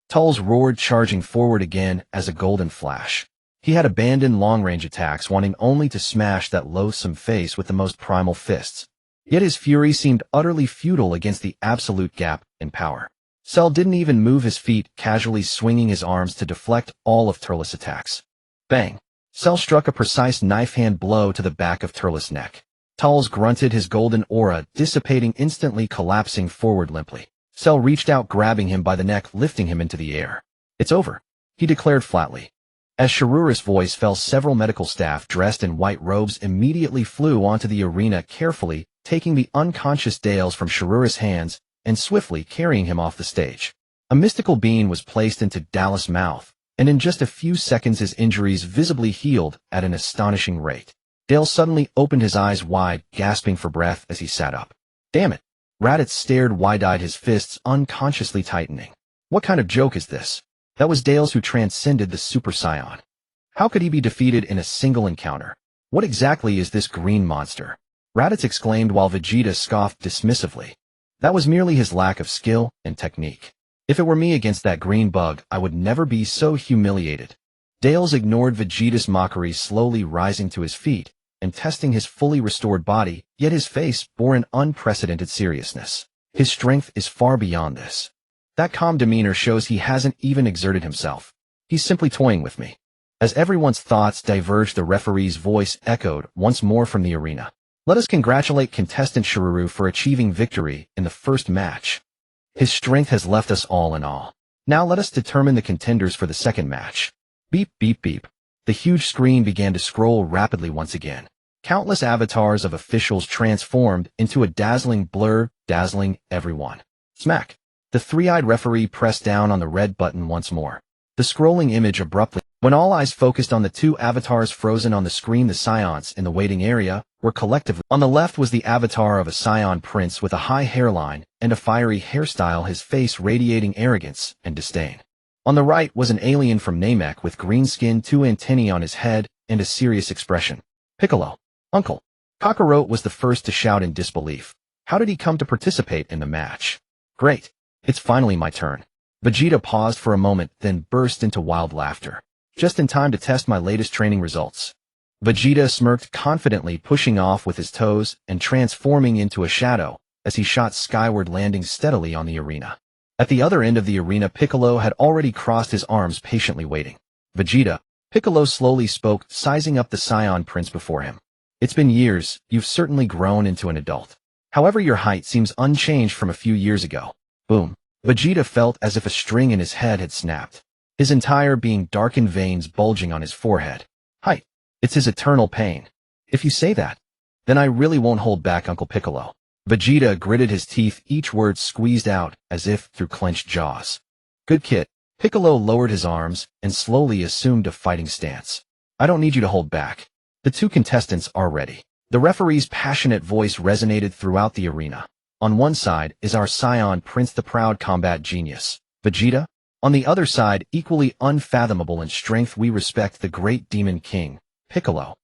Tulls roared, charging forward again as a golden flash. He had abandoned long-range attacks, wanting only to smash that loathsome face with the most primal fists. Yet his fury seemed utterly futile against the absolute gap in power. Cell didn't even move his feet, casually swinging his arms to deflect all of Turles' attacks. Bang! Cell struck a precise knife-hand blow to the back of Turles' neck. Turles grunted, his golden aura dissipating, instantly collapsing forward limply. Cell reached out, grabbing him by the neck, lifting him into the air. "It's over," he declared flatly. As Sharuru's voice fell, several medical staff dressed in white robes immediately flew onto the arena, carefully taking the unconscious Dales from Sharuru's hands and swiftly carrying him off the stage. A mystical beam was placed into Dallas' mouth, and in just a few seconds his injuries visibly healed at an astonishing rate. Dale suddenly opened his eyes wide, gasping for breath as he sat up. "Damn it!" Raditz stared wide-eyed, his fists unconsciously tightening. "What kind of joke is this?" That was Dales, who transcended the Super Saiyan. How could he be defeated in a single encounter? "What exactly is this green monster?" Raditz exclaimed, while Vegeta scoffed dismissively. That was merely his lack of skill and technique. "If it were me against that green bug, I would never be so humiliated." Dales ignored Vegeta's mockery, slowly rising to his feet and testing his fully restored body, yet his face bore an unprecedented seriousness. "His strength is far beyond this. That calm demeanor shows he hasn't even exerted himself. He's simply toying with me." As everyone's thoughts diverged, the referee's voice echoed once more from the arena. "Let us congratulate contestant Shiruru for achieving victory in the first match. His strength has left us all in awe. Now let us determine the contenders for the second match." Beep, beep, beep. The huge screen began to scroll rapidly once again. Countless avatars of officials transformed into a dazzling blur, dazzling everyone. Smack! The three-eyed referee pressed down on the red button once more. The scrolling image abruptly, when all eyes focused on the two avatars frozen on the screen, the Saiyans in the waiting area were collectively. On the left was the avatar of a Saiyan prince with a high hairline and a fiery hairstyle, his face radiating arrogance and disdain. On the right was an alien from Namek with green skin, two antennae on his head, and a serious expression. "Piccolo! Uncle!" Kakarot was the first to shout in disbelief. How did he come to participate in the match? "Great! It's finally my turn." Vegeta paused for a moment, then burst into wild laughter. "Just in time to test my latest training results." Vegeta smirked confidently, pushing off with his toes and transforming into a shadow as he shot skyward, landing steadily on the arena. At the other end of the arena, Piccolo had already crossed his arms, patiently waiting. "Vegeta," Piccolo slowly spoke, sizing up the Saiyan prince before him. "It's been years. You've certainly grown into an adult. However, your height seems unchanged from a few years ago." Boom. Vegeta felt as if a string in his head had snapped. His entire being darkened, veins bulging on his forehead. "Height. It's his eternal pain. If you say that, then I really won't hold back, Uncle Piccolo." Vegeta gritted his teeth, each word squeezed out as if through clenched jaws. "Good kid." Piccolo lowered his arms and slowly assumed a fighting stance. "I don't need you to hold back. The two contestants are ready." The referee's passionate voice resonated throughout the arena. "On one side is our Saiyan Prince, the proud combat genius, Vegeta. On the other side, equally unfathomable in strength, we respect the great Demon King, Piccolo."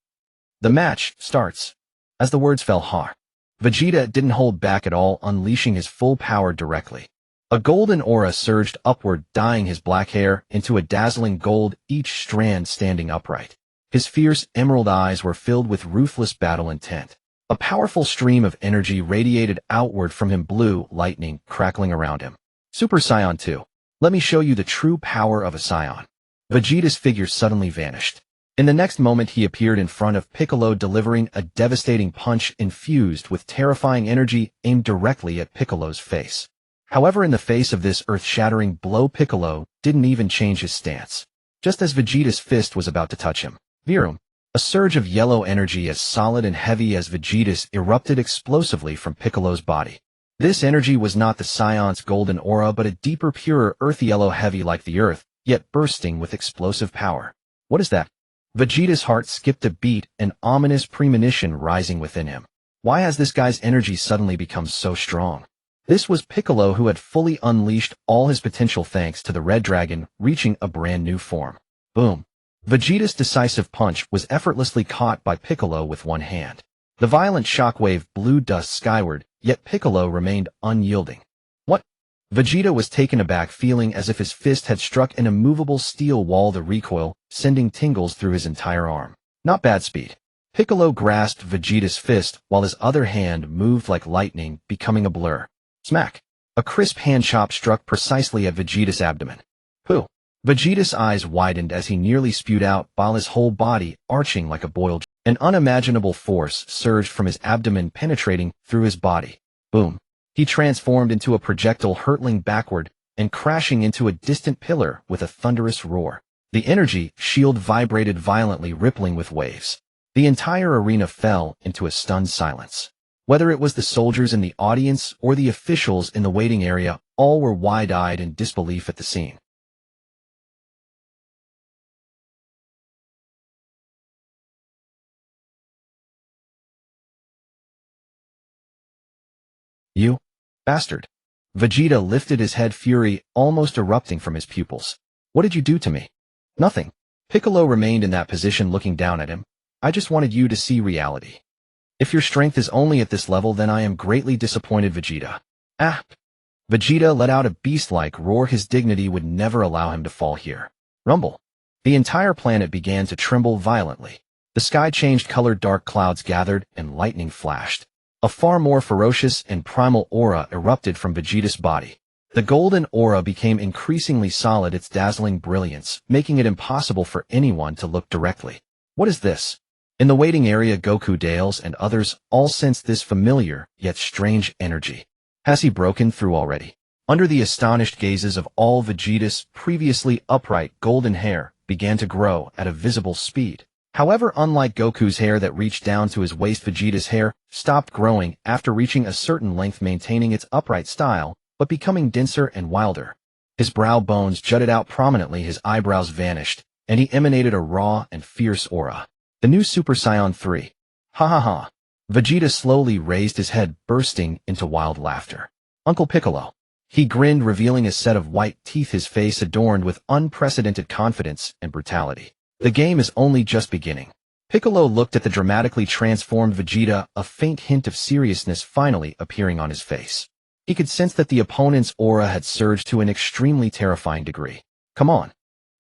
The match starts. As the words fell hard, Vegeta didn't hold back at all, unleashing his full power directly. A golden aura surged upward, dyeing his black hair into a dazzling gold, each strand standing upright. His fierce emerald eyes were filled with ruthless battle intent. A powerful stream of energy radiated outward from him, blue lightning crackling around him. "Super Saiyan 2. Let me show you the true power of a Saiyan." Vegeta's figure suddenly vanished. In the next moment, he appeared in front of Piccolo, delivering a devastating punch infused with terrifying energy aimed directly at Piccolo's face. However, in the face of this earth-shattering blow, Piccolo didn't even change his stance. Just as Vegeta's fist was about to touch him, Virum, a surge of yellow energy as solid and heavy as Vegeta's erupted explosively from Piccolo's body. This energy was not the Saiyan's golden aura, but a deeper, purer earth yellow, heavy like the earth, yet bursting with explosive power. "What is that?" Vegeta's heart skipped a beat, an ominous premonition rising within him. Why has this guy's energy suddenly become so strong? This was Piccolo, who had fully unleashed all his potential thanks to the Red Dragon, reaching a brand new form. Boom. Vegeta's decisive punch was effortlessly caught by Piccolo with one hand. The violent shockwave blew dust skyward, yet Piccolo remained unyielding. "What?" Vegeta was taken aback, feeling as if his fist had struck an immovable steel wall, the recoil sending tingles through his entire arm. Not bad speed. Piccolo grasped Vegeta's fist while his other hand moved like lightning, becoming a blur. Smack! A crisp hand chop struck precisely at Vegeta's abdomen. Pooh! Vegeta's eyes widened as he nearly spewed out, while his whole body arching like a boiled. An unimaginable force surged from his abdomen, penetrating through his body. Boom! He transformed into a projectile, hurtling backward and crashing into a distant pillar with a thunderous roar. The energy shield vibrated violently, rippling with waves. The entire arena fell into a stunned silence. Whether it was the soldiers in the audience or the officials in the waiting area, all were wide-eyed in disbelief at the scene. You bastard! Vegeta lifted his head, fury almost erupting from his pupils. What did you do to me? Nothing. Piccolo remained in that position, looking down at him. I just wanted you to see reality. If your strength is only at this level, then I am greatly disappointed, Vegeta. Ah! Vegeta let out a beast-like roar. His dignity would never allow him to fall here. Rumble. The entire planet began to tremble violently. The sky changed color, dark clouds gathered, and lightning flashed. A far more ferocious and primal aura erupted from Vegeta's body. The golden aura became increasingly solid, its dazzling brilliance making it impossible for anyone to look directly. What is this? In the waiting area, Goku, Dales, and others all sensed this familiar yet strange energy. Has he broken through already? Under the astonished gazes of all, Vegeta's previously upright golden hair began to grow at a visible speed. However, unlike Goku's hair that reached down to his waist, Vegeta's hair stopped growing after reaching a certain length, maintaining its upright style, but becoming denser and wilder. His brow bones jutted out prominently, his eyebrows vanished, and he emanated a raw and fierce aura. The new Super Saiyan 3. Ha ha ha. Vegeta slowly raised his head, bursting into wild laughter. Uncle Piccolo. He grinned, revealing a set of white teeth, his face adorned with unprecedented confidence and brutality. The game is only just beginning. Piccolo looked at the dramatically transformed Vegeta, a faint hint of seriousness finally appearing on his face. He could sense that the opponent's aura had surged to an extremely terrifying degree. Come on.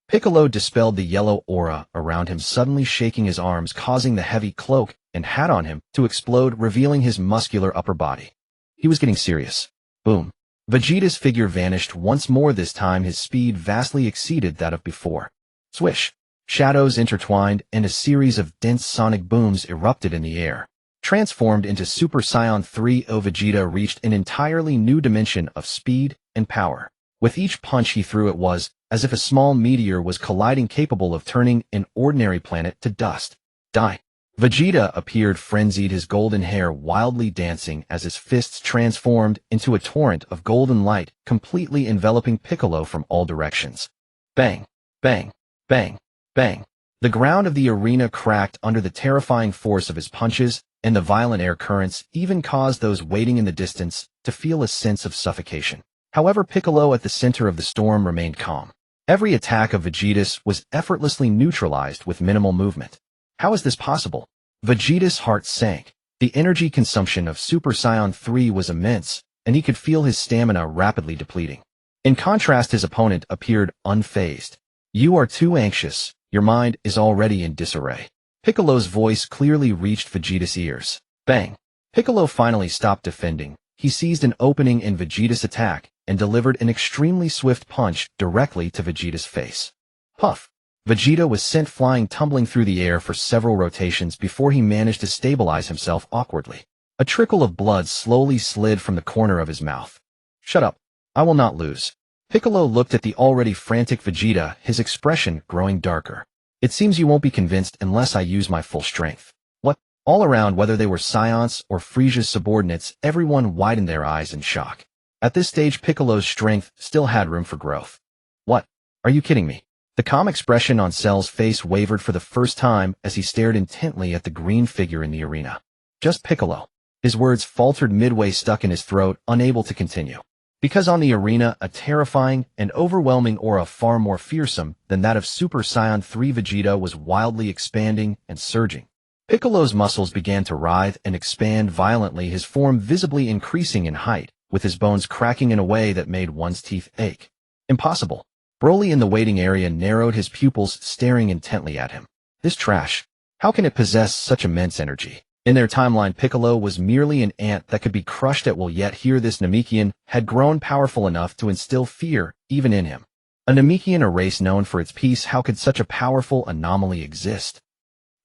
Piccolo dispelled the yellow aura around him, suddenly shaking his arms, causing the heavy cloak and hat on him to explode, revealing his muscular upper body. He was getting serious. Boom. Vegeta's figure vanished once more, this time his speed vastly exceeded that of before. Swish. Shadows intertwined, and a series of dense sonic booms erupted in the air. Transformed into Super Saiyan 3, Vegeta reached an entirely new dimension of speed and power. With each punch he threw, it was as if a small meteor was colliding, capable of turning an ordinary planet to dust. Die. Vegeta appeared frenzied, his golden hair wildly dancing as his fists transformed into a torrent of golden light, completely enveloping Piccolo from all directions. Bang! Bang! Bang! Bang! The ground of the arena cracked under the terrifying force of his punches, and the violent air currents even caused those waiting in the distance to feel a sense of suffocation. However, Piccolo at the center of the storm remained calm. Every attack of Vegeta's was effortlessly neutralized with minimal movement. How is this possible? Vegeta's heart sank. The energy consumption of Super Saiyan 3 was immense, and he could feel his stamina rapidly depleting. In contrast, his opponent appeared unfazed. You are too anxious. Your mind is already in disarray. Piccolo's voice clearly reached Vegeta's ears. Bang! Piccolo finally stopped defending. He seized an opening in Vegeta's attack and delivered an extremely swift punch directly to Vegeta's face. Puff! Vegeta was sent flying, tumbling through the air for several rotations before he managed to stabilize himself awkwardly. A trickle of blood slowly slid from the corner of his mouth. Shut up. I will not lose. Piccolo looked at the already frantic Vegeta, his expression growing darker. It seems you won't be convinced unless I use my full strength. What? All around, whether they were Saiyan's or Frieza's subordinates, everyone widened their eyes in shock. At this stage, Piccolo's strength still had room for growth. What? Are you kidding me? The calm expression on Cell's face wavered for the first time as he stared intently at the green figure in the arena. Just Piccolo. His words faltered midway, stuck in his throat, unable to continue. Because on the arena, a terrifying and overwhelming aura far more fearsome than that of Super Saiyan 3 Vegeta was wildly expanding and surging. Piccolo's muscles began to writhe and expand violently, his form visibly increasing in height, with his bones cracking in a way that made one's teeth ache. Impossible. Broly in the waiting area narrowed his pupils, staring intently at him. This trash. How can it possess such immense energy? In their timeline, Piccolo was merely an ant that could be crushed at will, yet here this Namekian had grown powerful enough to instill fear even in him. A Namekian, a race known for its peace, how could such a powerful anomaly exist?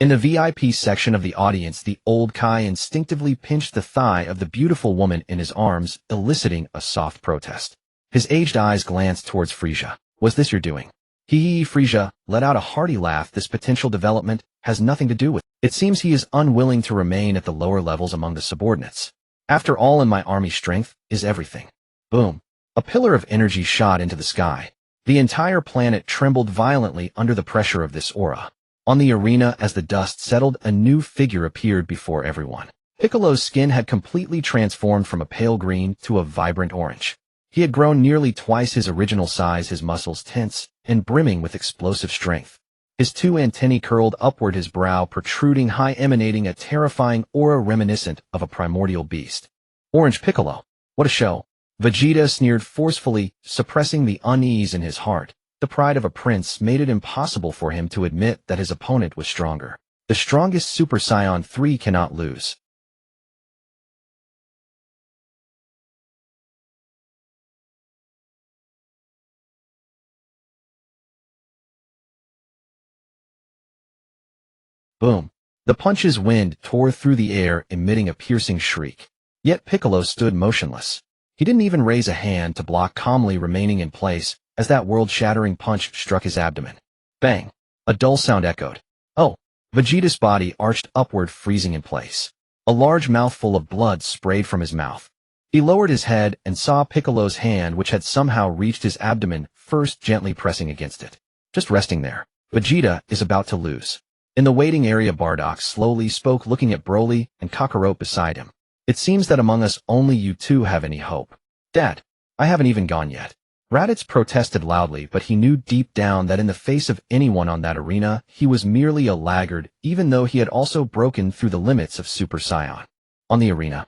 In the VIP section of the audience, the old Kai instinctively pinched the thigh of the beautiful woman in his arms, eliciting a soft protest. His aged eyes glanced towards Frieza. Was this your doing? Frieza let out a hearty laugh. This potential development has nothing to do with it. It seems he is unwilling to remain at the lower levels among the subordinates. After all, in my army, strength is everything. Boom. A pillar of energy shot into the sky. The entire planet trembled violently under the pressure of this aura. On the arena, as the dust settled, a new figure appeared before everyone. Piccolo's skin had completely transformed from a pale green to a vibrant orange. He had grown nearly twice his original size, his muscles tense and brimming with explosive strength. His two antennae curled upward, his brow protruding high, emanating a terrifying aura reminiscent of a primordial beast. Orange Piccolo. What a show. Vegeta sneered forcefully, suppressing the unease in his heart. The pride of a prince made it impossible for him to admit that his opponent was stronger. The strongest Super Saiyan 3 cannot lose. Boom. The punch's wind tore through the air, emitting a piercing shriek. Yet Piccolo stood motionless. He didn't even raise a hand to block, calmly remaining in place as that world-shattering punch struck his abdomen. Bang! A dull sound echoed. Oh! Vegeta's body arched upward, freezing in place. A large mouthful of blood sprayed from his mouth. He lowered his head and saw Piccolo's hand, which had somehow reached his abdomen, first gently pressing against it. Just resting there. Vegeta is about to lose. In the waiting area, Bardock slowly spoke, looking at Broly and Kakarot beside him. It seems that among us only you two have any hope. Dad, I haven't even gone yet. Raditz protested loudly, but he knew deep down that in the face of anyone on that arena, he was merely a laggard, even though he had also broken through the limits of Super Saiyan. On the arena.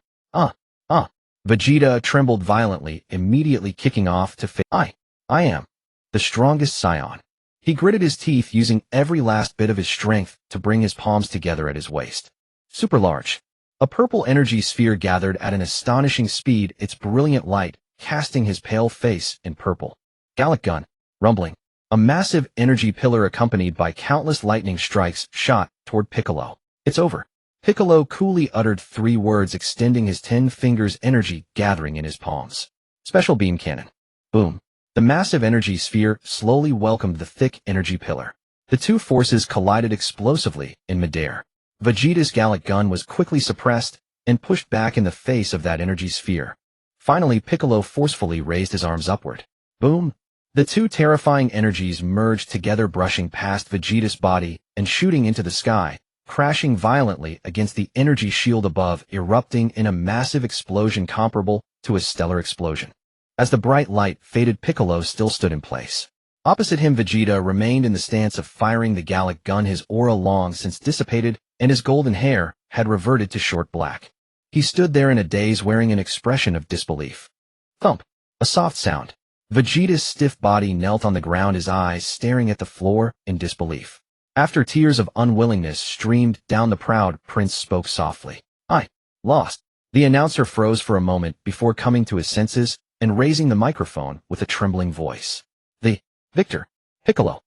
Vegeta trembled violently, immediately kicking off to face. I am the strongest Saiyan. He gritted his teeth, using every last bit of his strength to bring his palms together at his waist. Super large. A purple energy sphere gathered at an astonishing speed, its brilliant light casting his pale face in purple. Galactic gun. Rumbling. A massive energy pillar accompanied by countless lightning strikes shot toward Piccolo. It's over. Piccolo coolly uttered 3 words, extending his 10 fingers, energy gathering in his palms. Special beam cannon. Boom. The massive energy sphere slowly welcomed the thick energy pillar. The two forces collided explosively in midair. Vegeta's Galactic gun was quickly suppressed and pushed back in the face of that energy sphere. Finally, Piccolo forcefully raised his arms upward. Boom! The two terrifying energies merged together, brushing past Vegeta's body and shooting into the sky, crashing violently against the energy shield above, erupting in a massive explosion comparable to a stellar explosion. As the bright light faded, Piccolo still stood in place. Opposite him, Vegeta remained in the stance of firing the Galactic gun, his aura long since dissipated, and his golden hair had reverted to short black. He stood there in a daze, wearing an expression of disbelief. Thump! A soft sound. Vegeta's stiff body knelt on the ground, his eyes staring at the floor in disbelief. After tears of unwillingness streamed down, the proud prince spoke softly. I lost. The announcer froze for a moment before coming to his senses and raising the microphone with a trembling voice. The victor, Piccolo.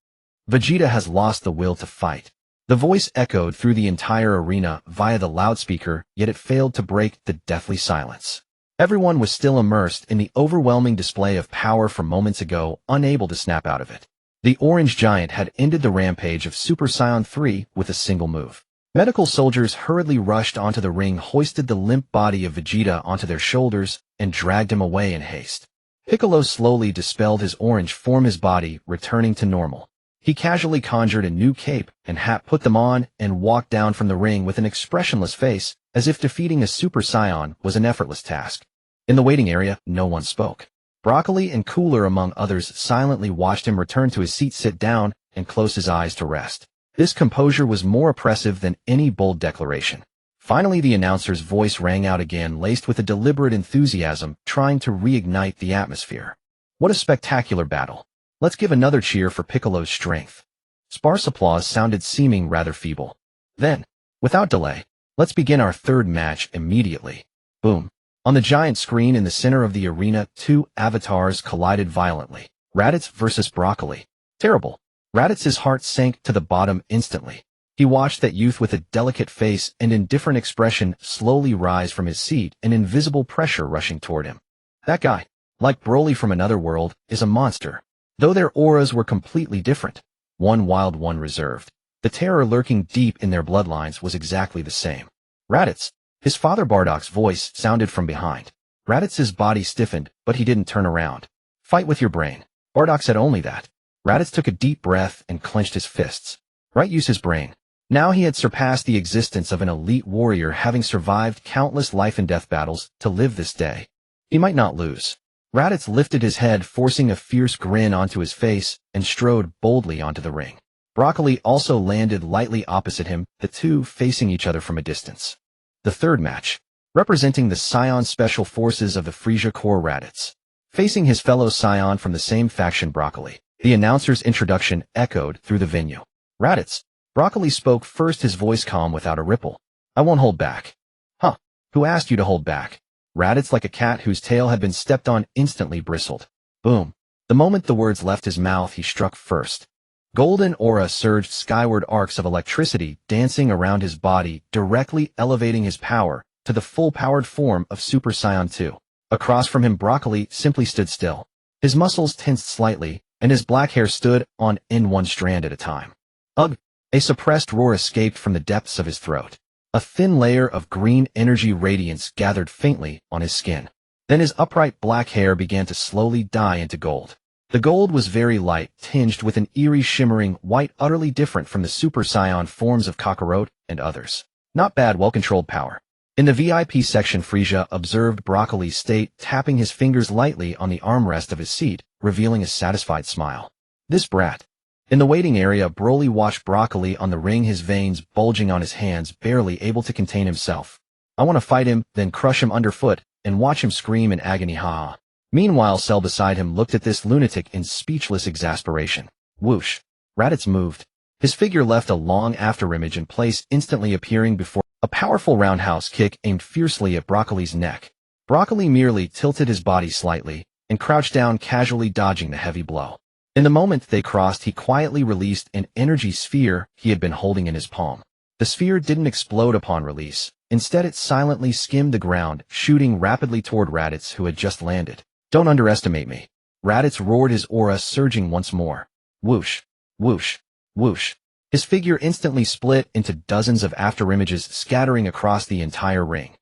Vegeta has lost the will to fight. The voice echoed through the entire arena via the loudspeaker, yet it failed to break the deathly silence. Everyone was still immersed in the overwhelming display of power from moments ago, unable to snap out of it. The orange giant had ended the rampage of Super Saiyan 3 with a single move. Medical soldiers hurriedly rushed onto the ring, hoisted the limp body of Vegeta onto their shoulders, and dragged him away in haste. Piccolo slowly dispelled his orange form, his body returning to normal. He casually conjured a new cape and hat, put them on, and walked down from the ring with an expressionless face, as if defeating a Super Saiyan was an effortless task. In the waiting area, no one spoke. Broccoli and Cooler, among others, silently watched him return to his seat, sit down, and close his eyes to rest. This composure was more oppressive than any bold declaration. Finally, the announcer's voice rang out again, laced with a deliberate enthusiasm, trying to reignite the atmosphere. What a spectacular battle. Let's give another cheer for Piccolo's strength. Sparse applause sounded seeming rather feeble. Then, without delay, let's begin our third match immediately. Boom. On the giant screen in the center of the arena, two avatars collided violently. Raditz versus Broccoli. Terrible. Raditz's heart sank to the bottom instantly. He watched that youth with a delicate face and indifferent expression slowly rise from his seat, an invisible pressure rushing toward him. That guy, like Broly from another world, is a monster. Though their auras were completely different, one wild, one reserved, the terror lurking deep in their bloodlines was exactly the same. Raditz, his father Bardock's voice sounded from behind. Raditz's body stiffened, but he didn't turn around. Fight with your brain. Bardock said only that. Raditz took a deep breath and clenched his fists. Right, use his brain. Now he had surpassed the existence of an elite warrior, having survived countless life-and-death battles to live this day. He might not lose. Raditz lifted his head, forcing a fierce grin onto his face, and strode boldly onto the ring. Broccoli also landed lightly opposite him, the two facing each other from a distance. The third match, representing the Saiyan Special Forces of the Frieza Corps, Raditz, facing his fellow Saiyan from the same faction, Broccoli. The announcer's introduction echoed through the venue. Raditz. Broccoli spoke first, his voice calm without a ripple. I won't hold back. Huh? Who asked you to hold back? Raditz, like a cat whose tail had been stepped on, instantly bristled. Boom. The moment the words left his mouth, he struck first. Golden aura surged skyward, arcs of electricity dancing around his body, directly elevating his power to the full-powered form of Super Saiyan 2. Across from him, Broccoli simply stood still. His muscles tensed slightly, and his black hair stood on end one strand at a time. Ugh! A suppressed roar escaped from the depths of his throat. A thin layer of green energy radiance gathered faintly on his skin. Then his upright black hair began to slowly dye into gold. The gold was very light, tinged with an eerie shimmering white, utterly different from the Super Saiyan forms of Kakarot and others. Not bad, well-controlled power. In the VIP section, Frieza observed Broccoli state, tapping his fingers lightly on the armrest of his seat, revealing a satisfied smile. This brat. In the waiting area, Broly watched Broccoli on the ring, his veins bulging on his hands, barely able to contain himself. I want to fight him, then crush him underfoot, and watch him scream in agony, ha. Meanwhile, Cell beside him looked at this lunatic in speechless exasperation. Whoosh. Raditz moved. His figure left a long afterimage in place, instantly appearing before a powerful roundhouse kick aimed fiercely at Broccoli's neck. Broccoli merely tilted his body slightly and crouched down, casually dodging the heavy blow. In the moment they crossed, he quietly released an energy sphere he had been holding in his palm. The sphere didn't explode upon release. Instead, it silently skimmed the ground, shooting rapidly toward Raditz, who had just landed. Don't underestimate me. Raditz roared, his aura surging once more. Whoosh, whoosh, whoosh. His figure instantly split into dozens of afterimages, scattering across the entire ring.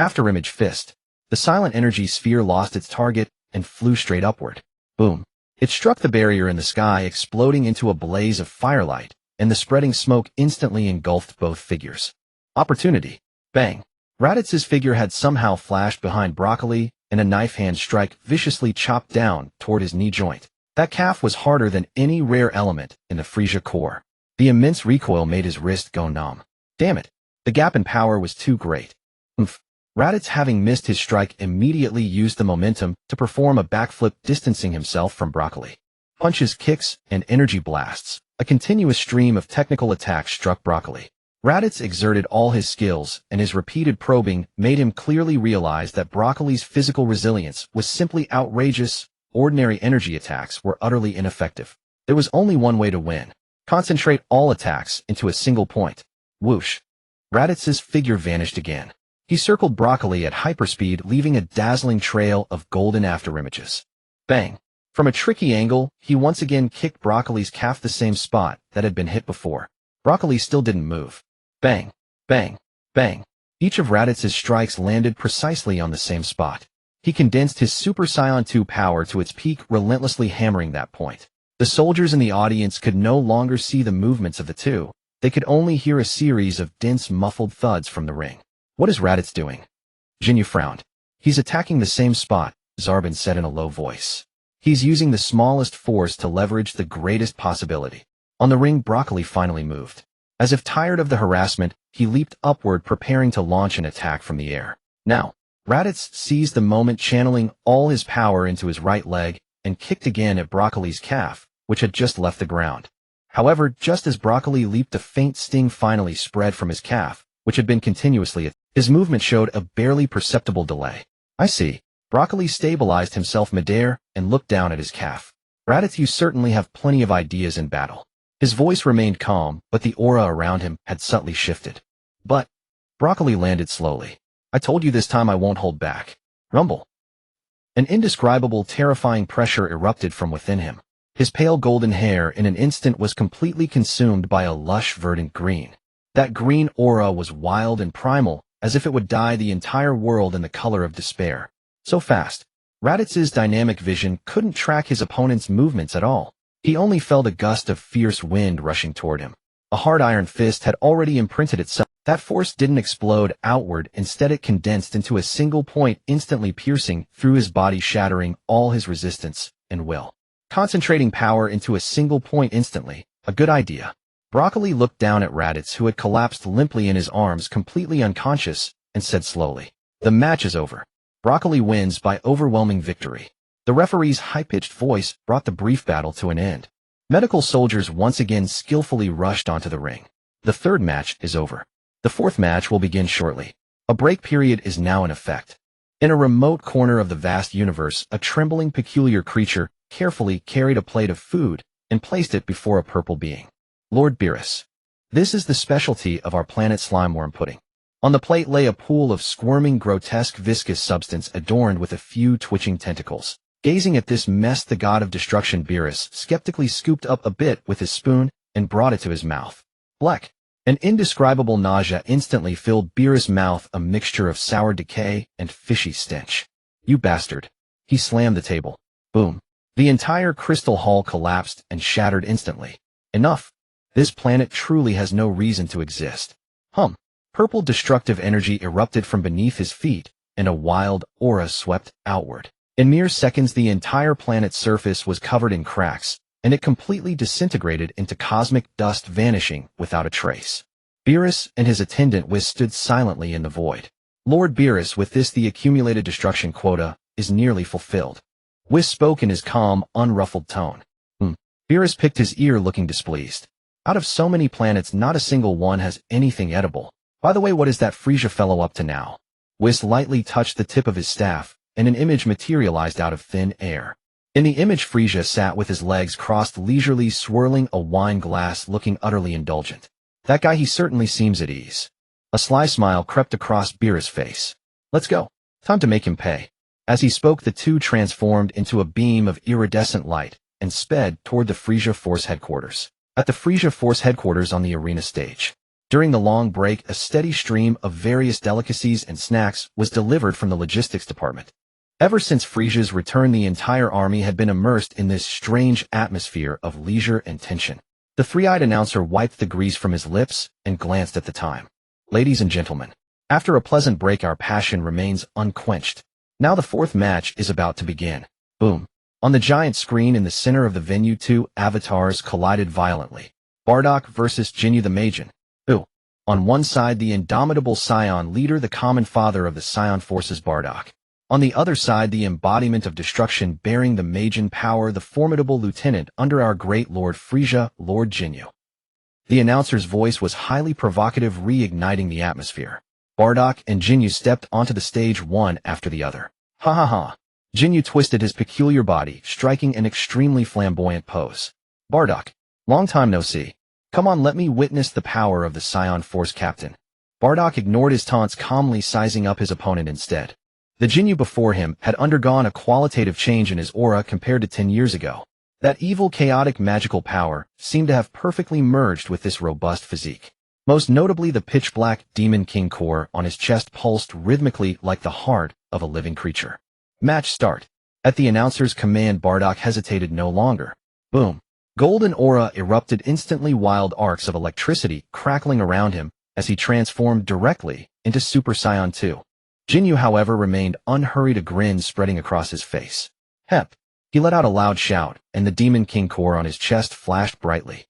Afterimage fist. The silent energy sphere lost its target and flew straight upward. Boom. It struck the barrier in the sky, exploding into a blaze of firelight, and the spreading smoke instantly engulfed both figures. Opportunity. Bang. Raditz's figure had somehow flashed behind Broccoli, and a knife hand strike viciously chopped down toward his knee joint. That calf was harder than any rare element in the Frieza Corps. The immense recoil made his wrist go numb. Damn it. The gap in power was too great. Oomph. Raditz, having missed his strike, immediately used the momentum to perform a backflip, distancing himself from Broccoli. Punches, kicks, and energy blasts. A continuous stream of technical attacks struck Broccoli. Raditz exerted all his skills, and his repeated probing made him clearly realize that Broccoli's physical resilience was simply outrageous. Ordinary energy attacks were utterly ineffective. There was only one way to win. Concentrate all attacks into a single point. Whoosh. Raditz's figure vanished again. He circled Broccoli at hyperspeed, leaving a dazzling trail of golden afterimages. Bang. From a tricky angle, he once again kicked Broccoli's calf, the same spot that had been hit before. Broccoli still didn't move. Bang. Bang. Bang. Each of Raditz's strikes landed precisely on the same spot. He condensed his Super Saiyan 2 power to its peak, relentlessly hammering that point. The soldiers in the audience could no longer see the movements of the two. They could only hear a series of dense, muffled thuds from the ring. What is Raditz doing? Jinyu frowned. He's attacking the same spot, Zarbin said in a low voice. He's using the smallest force to leverage the greatest possibility. On the ring, Broccoli finally moved. As if tired of the harassment, he leaped upward, preparing to launch an attack from the air. Now, Raditz seized the moment, channeling all his power into his right leg, and kicked again at Broccoli's calf, which had just left the ground. However, just as Broccoli leaped, a faint sting finally spread from his calf, which had been continuously. His movement showed a barely perceptible delay. I see. Broccoli stabilized himself midair and looked down at his calf. Raditz, you certainly have plenty of ideas in battle. His voice remained calm, but the aura around him had subtly shifted. But Broccoli landed slowly. I told you this time I won't hold back. Rumble. An indescribable, terrifying pressure erupted from within him. His pale golden hair in an instant was completely consumed by a lush verdant green. That green aura was wild and primal, as if it would dye the entire world in the color of despair. So fast, Raditz's dynamic vision couldn't track his opponent's movements at all. He only felt a gust of fierce wind rushing toward him. A hard iron fist had already imprinted itself. That force didn't explode outward, instead it condensed into a single point, instantly piercing through his body, shattering all his resistance and will. Concentrating power into a single point instantly. A good idea. Broccoli looked down at Raditz, who had collapsed limply in his arms, completely unconscious, and said slowly, "The match is over. Broccoli wins by overwhelming victory." The referee's high-pitched voice brought the brief battle to an end. Medical soldiers once again skillfully rushed onto the ring. The third match is over. The fourth match will begin shortly. A break period is now in effect. In a remote corner of the vast universe, a trembling, peculiar creature carefully carried a plate of food and placed it before a purple being. Lord Beerus. This is the specialty of our planet, slimeworm pudding. On the plate lay a pool of squirming, grotesque, viscous substance adorned with a few twitching tentacles. Gazing at this mess, the god of destruction Beerus skeptically scooped up a bit with his spoon and brought it to his mouth. Bleck. An indescribable nausea instantly filled Beerus' mouth, a mixture of sour decay and fishy stench. You bastard. He slammed the table. Boom. The entire crystal hall collapsed and shattered instantly. Enough. This planet truly has no reason to exist. Purple destructive energy erupted from beneath his feet, and a wild aura swept outward. In mere seconds, the entire planet's surface was covered in cracks, and it completely disintegrated into cosmic dust, vanishing without a trace. Beerus and his attendant Whis stood silently in the void. Lord Beerus, with this the accumulated destruction quota is nearly fulfilled. Whis spoke in his calm, unruffled tone. Beerus picked his ear, looking displeased. Out of so many planets, not a single one has anything edible. By the way, what is that Frieza fellow up to now? Whis lightly touched the tip of his staff, and an image materialized out of thin air. In the image, Frieza sat with his legs crossed, leisurely swirling a wine glass, looking utterly indulgent. That guy, he certainly seems at ease. A sly smile crept across Beerus' face. Let's go. Time to make him pay. As he spoke, the two transformed into a beam of iridescent light and sped toward the Frieza Force headquarters. At the Frieza Force headquarters on the arena stage. During the long break, a steady stream of various delicacies and snacks was delivered from the logistics department. Ever since Frieza's return, the entire army had been immersed in this strange atmosphere of leisure and tension. The three-eyed announcer wiped the grease from his lips and glanced at the time. Ladies and gentlemen, after a pleasant break, our passion remains unquenched. Now the fourth match is about to begin. Boom. On the giant screen in the center of the venue, two avatars collided violently. Bardock versus Ginyu the Majin. On one side, the indomitable Saiyan leader, the common father of the Saiyan forces, Bardock. On the other side, the embodiment of destruction bearing the Majin power, the formidable lieutenant under our great Lord Frieza, Lord Ginyu. The announcer's voice was highly provocative, reigniting the atmosphere. Bardock and Ginyu stepped onto the stage one after the other. Ha ha ha. Ginyu twisted his peculiar body, striking an extremely flamboyant pose. Bardock. Long time no see. Come on, let me witness the power of the Saiyan Force captain. Bardock ignored his taunts, calmly sizing up his opponent instead. The Ginyu before him had undergone a qualitative change in his aura compared to 10 years ago. That evil, chaotic, magical power seemed to have perfectly merged with this robust physique. Most notably, the pitch-black Demon King core on his chest pulsed rhythmically like the heart of a living creature. Match start. At the announcer's command, Bardock hesitated no longer. Boom. Golden aura erupted instantly, wild arcs of electricity crackling around him as he transformed directly into Super Saiyan 2. Ginyu, however, remained unhurried, a grin spreading across his face. Hep. He let out a loud shout, and the Demon King core on his chest flashed brightly.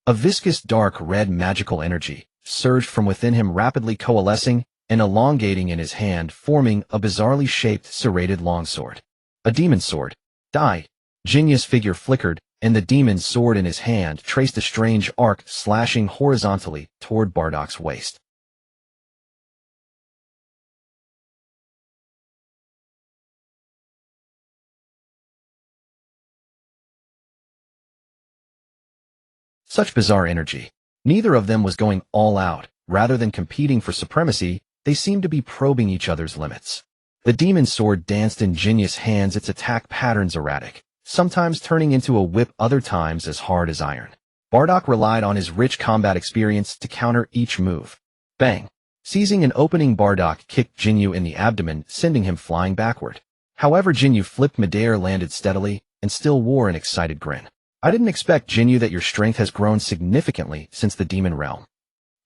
A viscous, dark red magical energy surged from within him, rapidly coalescing and elongating in his hand, forming a bizarrely shaped, serrated longsword. A demon sword. Die. Jinya's figure flickered, and the demon's sword in his hand traced a strange arc, slashing horizontally toward Bardock's waist. Such bizarre energy. Neither of them was going all out. Rather than competing for supremacy, they seemed to be probing each other's limits. The demon's sword danced in Jinya's hands, its attack patterns erratic, sometimes turning into a whip, other times as hard as iron. Bardock relied on his rich combat experience to counter each move. Bang! Seizing an opening, Bardock kicked Jinyu in the abdomen, sending him flying backward. However, Jinyu flipped midair, landed steadily, and still wore an excited grin. I didn't expect, Jinyu, that your strength has grown significantly since the demon realm.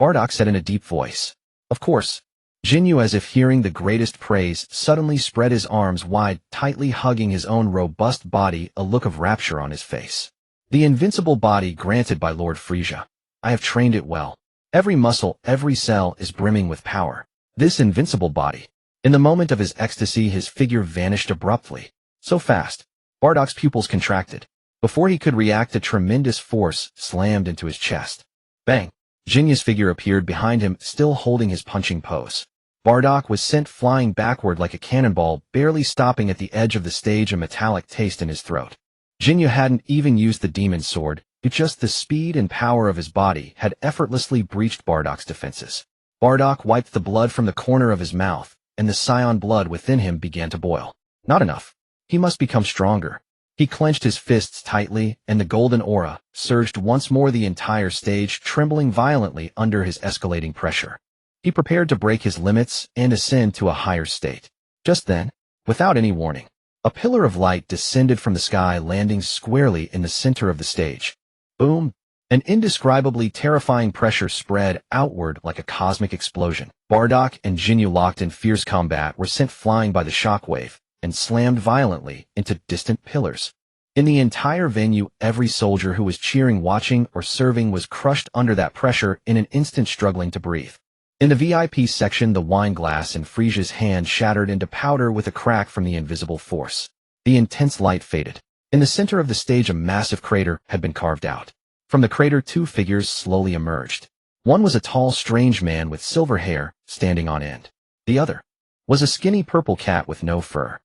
Bardock said in a deep voice. Of course. Jinyu, as if hearing the greatest praise, suddenly spread his arms wide, tightly hugging his own robust body, a look of rapture on his face. The invincible body granted by Lord Frieza. I have trained it well. Every muscle, every cell is brimming with power. This invincible body. In the moment of his ecstasy, his figure vanished abruptly. So fast. Bardock's pupils contracted. Before he could react, a tremendous force slammed into his chest. Bang! Jinya's figure appeared behind him, still holding his punching pose. Bardock was sent flying backward like a cannonball, barely stopping at the edge of the stage, a metallic taste in his throat. Jinya hadn't even used the demon's sword, just the speed and power of his body had effortlessly breached Bardock's defenses. Bardock wiped the blood from the corner of his mouth, and the Saiyan blood within him began to boil. Not enough. He must become stronger. He clenched his fists tightly, and the golden aura surged once more, the entire stage trembling violently under his escalating pressure. He prepared to break his limits and ascend to a higher state. Just then, without any warning, a pillar of light descended from the sky, landing squarely in the center of the stage. Boom! An indescribably terrifying pressure spread outward like a cosmic explosion. Bardock and Jinyu, locked in fierce combat, were sent flying by the shockwave and slammed violently into distant pillars. In the entire venue, every soldier who was cheering, watching, or serving was crushed under that pressure, in an instant struggling to breathe. In the VIP section, the wine glass in Frieza's hand shattered into powder with a crack from the invisible force. The intense light faded. In the center of the stage, a massive crater had been carved out. From the crater, two figures slowly emerged. One was a tall, strange man with silver hair, standing on end. The other was a skinny purple cat with no fur.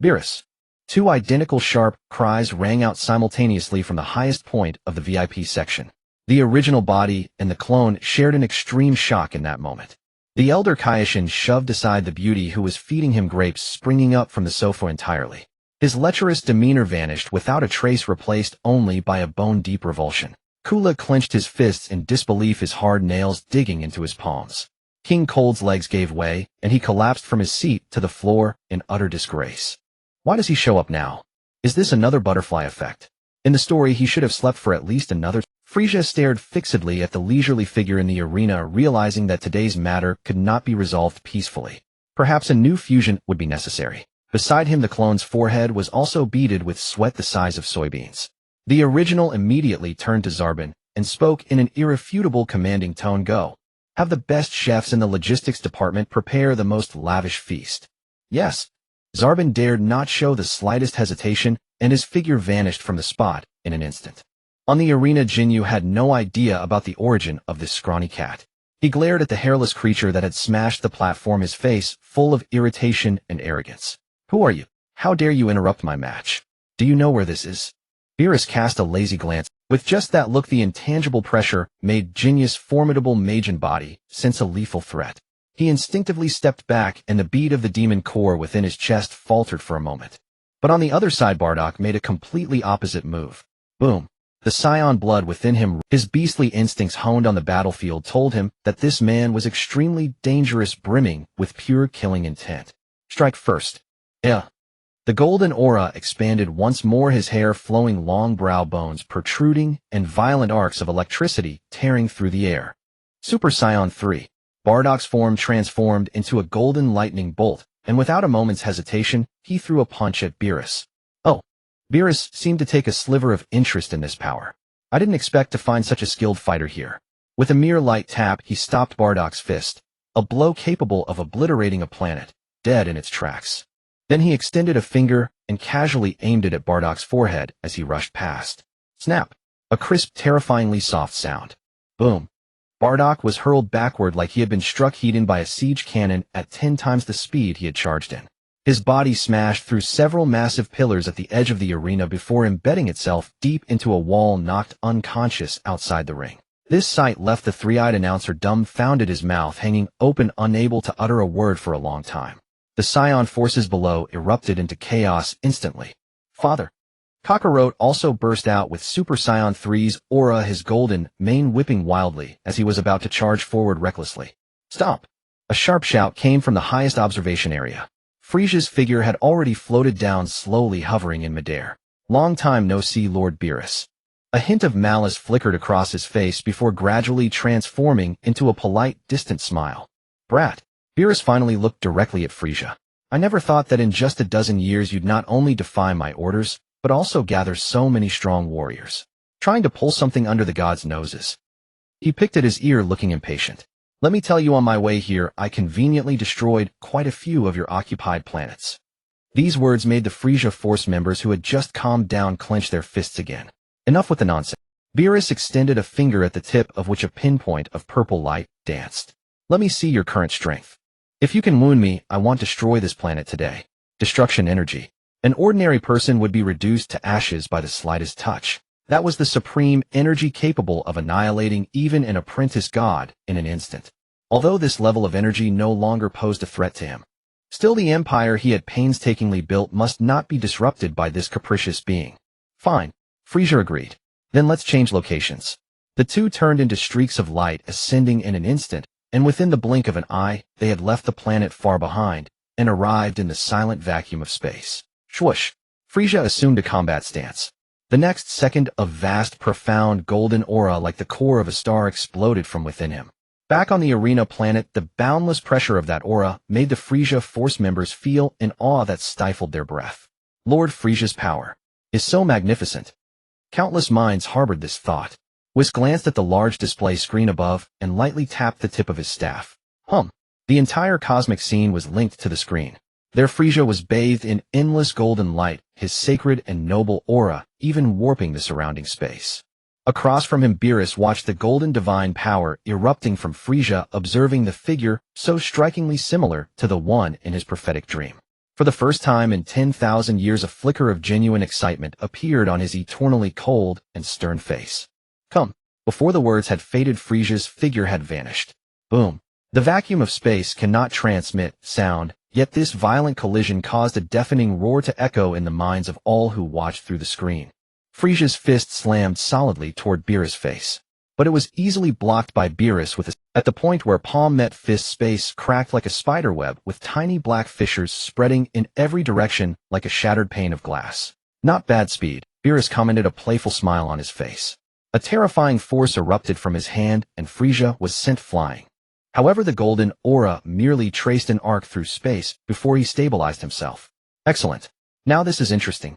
Beerus. Two identical sharp cries rang out simultaneously from the highest point of the VIP section. The original body and the clone shared an extreme shock in that moment. The elder Kaioshin shoved aside the beauty who was feeding him grapes, springing up from the sofa entirely. His lecherous demeanor vanished without a trace, replaced only by a bone-deep revulsion. Kula clenched his fists in disbelief, his hard nails digging into his palms. King Cold's legs gave way, and he collapsed from his seat to the floor in utter disgrace. Why does he show up now? Is this another butterfly effect? In the story, he should have slept for at least another. Frieza stared fixedly at the leisurely figure in the arena, realizing that today's matter could not be resolved peacefully. Perhaps a new fusion would be necessary. Beside him, the clone's forehead was also beaded with sweat the size of soybeans. The original immediately turned to Zarbin and spoke in an irrefutable, commanding tone. Go. Have the best chefs in the logistics department prepare the most lavish feast. Yes. Zarbin dared not show the slightest hesitation, and his figure vanished from the spot in an instant. On the arena, Jinyu had no idea about the origin of this scrawny cat. He glared at the hairless creature that had smashed the platform, his face full of irritation and arrogance. Who are you? How dare you interrupt my match? Do you know where this is? Beerus cast a lazy glance. With just that look, the intangible pressure made Jinyu's formidable Majin body sense a lethal threat. He instinctively stepped back, and the beat of the demon core within his chest faltered for a moment. But on the other side, Bardock made a completely opposite move. Boom. The Saiyan blood within him, his beastly instincts honed on the battlefield, told him that this man was extremely dangerous, brimming with pure killing intent. Strike first. Yeah. The golden aura expanded once more, his hair flowing, long brow bones protruding, and violent arcs of electricity tearing through the air. Super Saiyan 3. Bardock's form transformed into a golden lightning bolt, and without a moment's hesitation, he threw a punch at Beerus. Oh. Beerus seemed to take a sliver of interest in this power. I didn't expect to find such a skilled fighter here. With a mere light tap, he stopped Bardock's fist, a blow capable of obliterating a planet, dead in its tracks. Then he extended a finger and casually aimed it at Bardock's forehead as he rushed past. Snap! A crisp, terrifyingly soft sound. Boom! Bardock was hurled backward like he had been struck heat-in by a siege cannon at 10 times the speed he had charged in. His body smashed through several massive pillars at the edge of the arena before embedding itself deep into a wall, knocked unconscious outside the ring. This sight left the three-eyed announcer dumbfounded, his mouth hanging open, unable to utter a word for a long time. The Saiyan forces below erupted into chaos instantly. Father! Kakarot also burst out with Super Saiyan 3's aura, his golden mane whipping wildly as he was about to charge forward recklessly. Stop! A sharp shout came from the highest observation area. Frieza's figure had already floated down, slowly hovering in midair. Long time no see, Lord Beerus. A hint of malice flickered across his face before gradually transforming into a polite, distant smile. Brat! Beerus finally looked directly at Frieza. I never thought that in just a dozen years you'd not only defy my orders, but also gather so many strong warriors. Trying to pull something under the gods' noses. He picked at his ear, looking impatient. Let me tell you, on my way here, I conveniently destroyed quite a few of your occupied planets. These words made the Frieza Force members who had just calmed down clench their fists again. Enough with the nonsense. Beerus extended a finger at the tip of which a pinpoint of purple light danced. Let me see your current strength. If you can wound me, I want to destroy this planet today. Destruction energy. An ordinary person would be reduced to ashes by the slightest touch. That was the supreme energy capable of annihilating even an apprentice god in an instant. Although this level of energy no longer posed a threat to him, still the empire he had painstakingly built must not be disrupted by this capricious being. Fine, Frieza agreed. Then let's change locations. The two turned into streaks of light, ascending in an instant, and within the blink of an eye, they had left the planet far behind and arrived in the silent vacuum of space. Swoosh! Frieza assumed a combat stance. The next second, a vast, profound golden aura like the core of a star exploded from within him. Back on the arena planet, the boundless pressure of that aura made the Frieza Force members feel an awe that stifled their breath. Lord Frieza's power is so magnificent. Countless minds harbored this thought. Whis glanced at the large display screen above and lightly tapped the tip of his staff. The entire cosmic scene was linked to the screen. There Frieza was bathed in endless golden light, his sacred and noble aura even warping the surrounding space. Across from him, Beerus watched the golden divine power erupting from Frieza, observing the figure so strikingly similar to the one in his prophetic dream. For the first time in 10,000 years, a flicker of genuine excitement appeared on his eternally cold and stern face. Before the words had faded, Frieza's figure had vanished. Boom. The vacuum of space cannot transmit sound, yet this violent collision caused a deafening roar to echo in the minds of all who watched through the screen. Frieza's fist slammed solidly toward Beerus' face, but it was easily blocked by Beerus with at the point where palm met fist, space cracked like a spider web with tiny black fissures spreading in every direction like a shattered pane of glass. Not bad speed, Beerus commented, a playful smile on his face. A terrifying force erupted from his hand and Frieza was sent flying. However, the golden aura merely traced an arc through space before he stabilized himself. Excellent. Now this is interesting.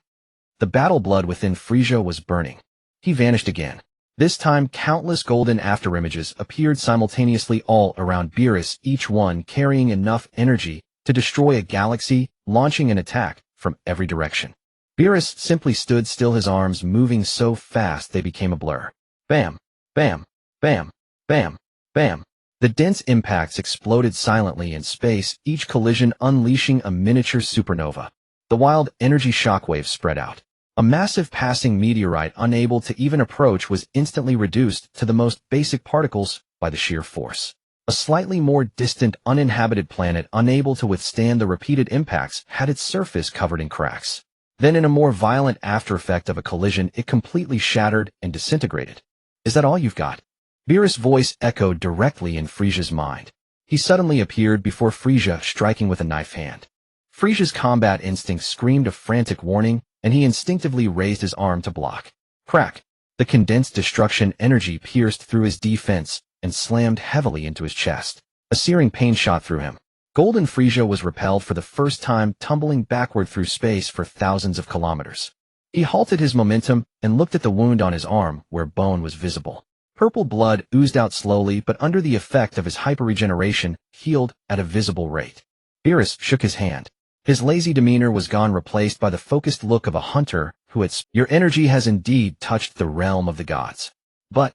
The battle blood within Frieza was burning. He vanished again. This time, countless golden afterimages appeared simultaneously all around Beerus, each one carrying enough energy to destroy a galaxy, launching an attack from every direction. Beerus simply stood still, his arms moving so fast they became a blur. Bam! Bam! Bam! Bam! Bam! The dense impacts exploded silently in space, each collision unleashing a miniature supernova. The wild energy shockwave spread out. A massive passing meteorite, unable to even approach, was instantly reduced to the most basic particles by the sheer force. A slightly more distant, uninhabited planet, unable to withstand the repeated impacts, had its surface covered in cracks. Then, in a more violent aftereffect of a collision, it completely shattered and disintegrated. Is that all you've got? Beerus' voice echoed directly in Frieza's mind. He suddenly appeared before Frieza, striking with a knife hand. Frieza's combat instinct screamed a frantic warning, and he instinctively raised his arm to block. Crack! The condensed destruction energy pierced through his defense and slammed heavily into his chest. A searing pain shot through him. Golden Frieza was repelled for the first time, tumbling backward through space for thousands of kilometers. He halted his momentum and looked at the wound on his arm, where bone was visible. Purple blood oozed out slowly but under the effect of his hyperregeneration, healed at a visible rate. Beerus shook his hand. His lazy demeanor was gone, replaced by the focused look of a hunter who had your energy has indeed touched the realm of the gods. But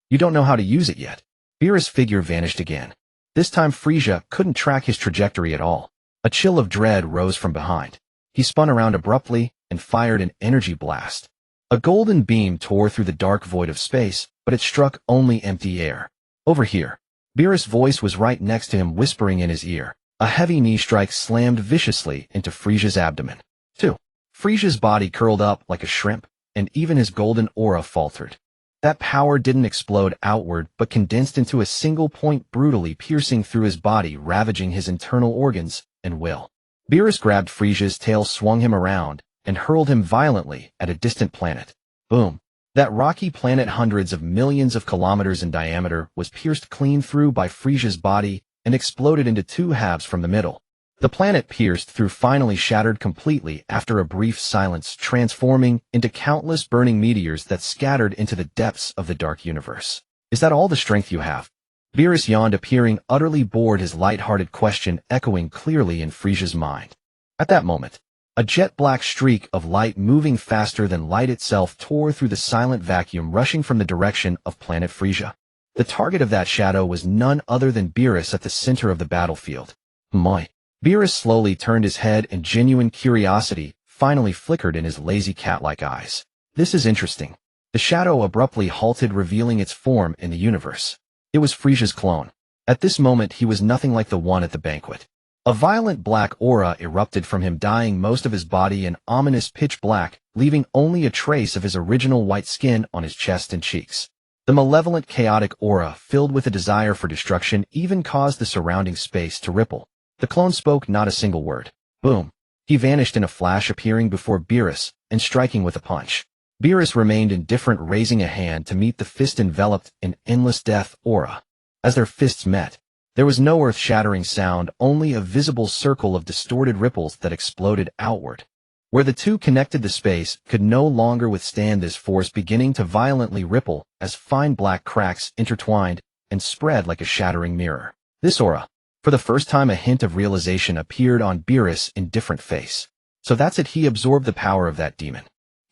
you don't know how to use it yet. Beerus' figure vanished again. This time Frieza couldn't track his trajectory at all. A chill of dread rose from behind. He spun around abruptly and fired an energy blast. A golden beam tore through the dark void of space, but it struck only empty air. Over here. Beerus' voice was right next to him, whispering in his ear. A heavy knee strike slammed viciously into Frieza's abdomen. 2. Frieza's body curled up like a shrimp, and even his golden aura faltered. That power didn't explode outward but condensed into a single point, brutally piercing through his body, ravaging his internal organs and will. Beerus grabbed Frieza's tail, swung him around, and hurled him violently at a distant planet. Boom. That rocky planet, hundreds of millions of kilometers in diameter, was pierced clean through by Frieza's body and exploded into two halves from the middle. The planet pierced through finally shattered completely after a brief silence, transforming into countless burning meteors that scattered into the depths of the dark universe. Is that all the strength you have? Beerus yawned, appearing utterly bored, his light-hearted question echoing clearly in Frieza's mind. At that moment, a jet-black streak of light moving faster than light itself tore through the silent vacuum, rushing from the direction of planet Frieza. The target of that shadow was none other than Beerus at the center of the battlefield. My. Beerus slowly turned his head, and genuine curiosity finally flickered in his lazy cat-like eyes. This is interesting. The shadow abruptly halted, revealing its form in the universe. It was Frieza's clone. At this moment he was nothing like the one at the banquet. A violent black aura erupted from him, dyeing most of his body an ominous pitch black, leaving only a trace of his original white skin on his chest and cheeks. The malevolent, chaotic aura, filled with a desire for destruction, even caused the surrounding space to ripple. The clone spoke not a single word. Boom. He vanished in a flash, appearing before Beerus and striking with a punch. Beerus remained indifferent, raising a hand to meet the fist enveloped in endless death aura. As their fists met, there was no earth-shattering sound, only a visible circle of distorted ripples that exploded outward. Where the two connected, the space could no longer withstand this force, beginning to violently ripple as fine black cracks intertwined and spread like a shattering mirror. This aura. For the first time, a hint of realization appeared on Beerus' indifferent face. So that's it, he absorbed the power of that demon.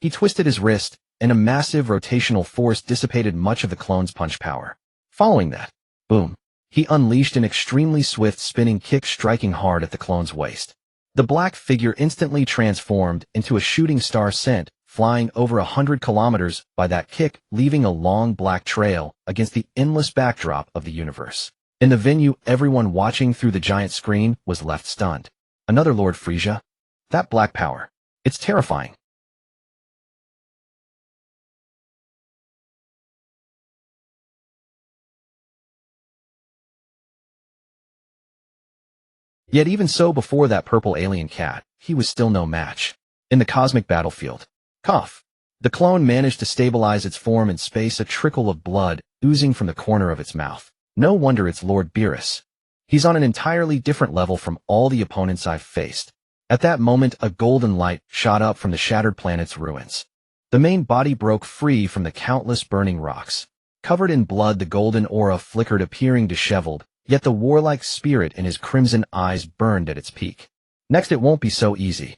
He twisted his wrist, and a massive rotational force dissipated much of the clone's punch power. Following that, boom, he unleashed an extremely swift spinning kick, striking hard at the clone's waist. The black figure instantly transformed into a shooting star, sent flying over 100 kilometers by that kick, leaving a long black trail against the endless backdrop of the universe. In the venue, everyone watching through the giant screen was left stunned. Another Lord Frieza? That black power. It's terrifying. Yet even so, before that purple alien cat, he was still no match. In the cosmic battlefield. Cough. The clone managed to stabilize its form in space, a trickle of blood oozing from the corner of its mouth. No wonder it's Lord Beerus. He's on an entirely different level from all the opponents I've faced. At that moment, a golden light shot up from the shattered planet's ruins. The main body broke free from the countless burning rocks. Covered in blood, the golden aura flickered, appearing disheveled, yet the warlike spirit in his crimson eyes burned at its peak. Next, it won't be so easy.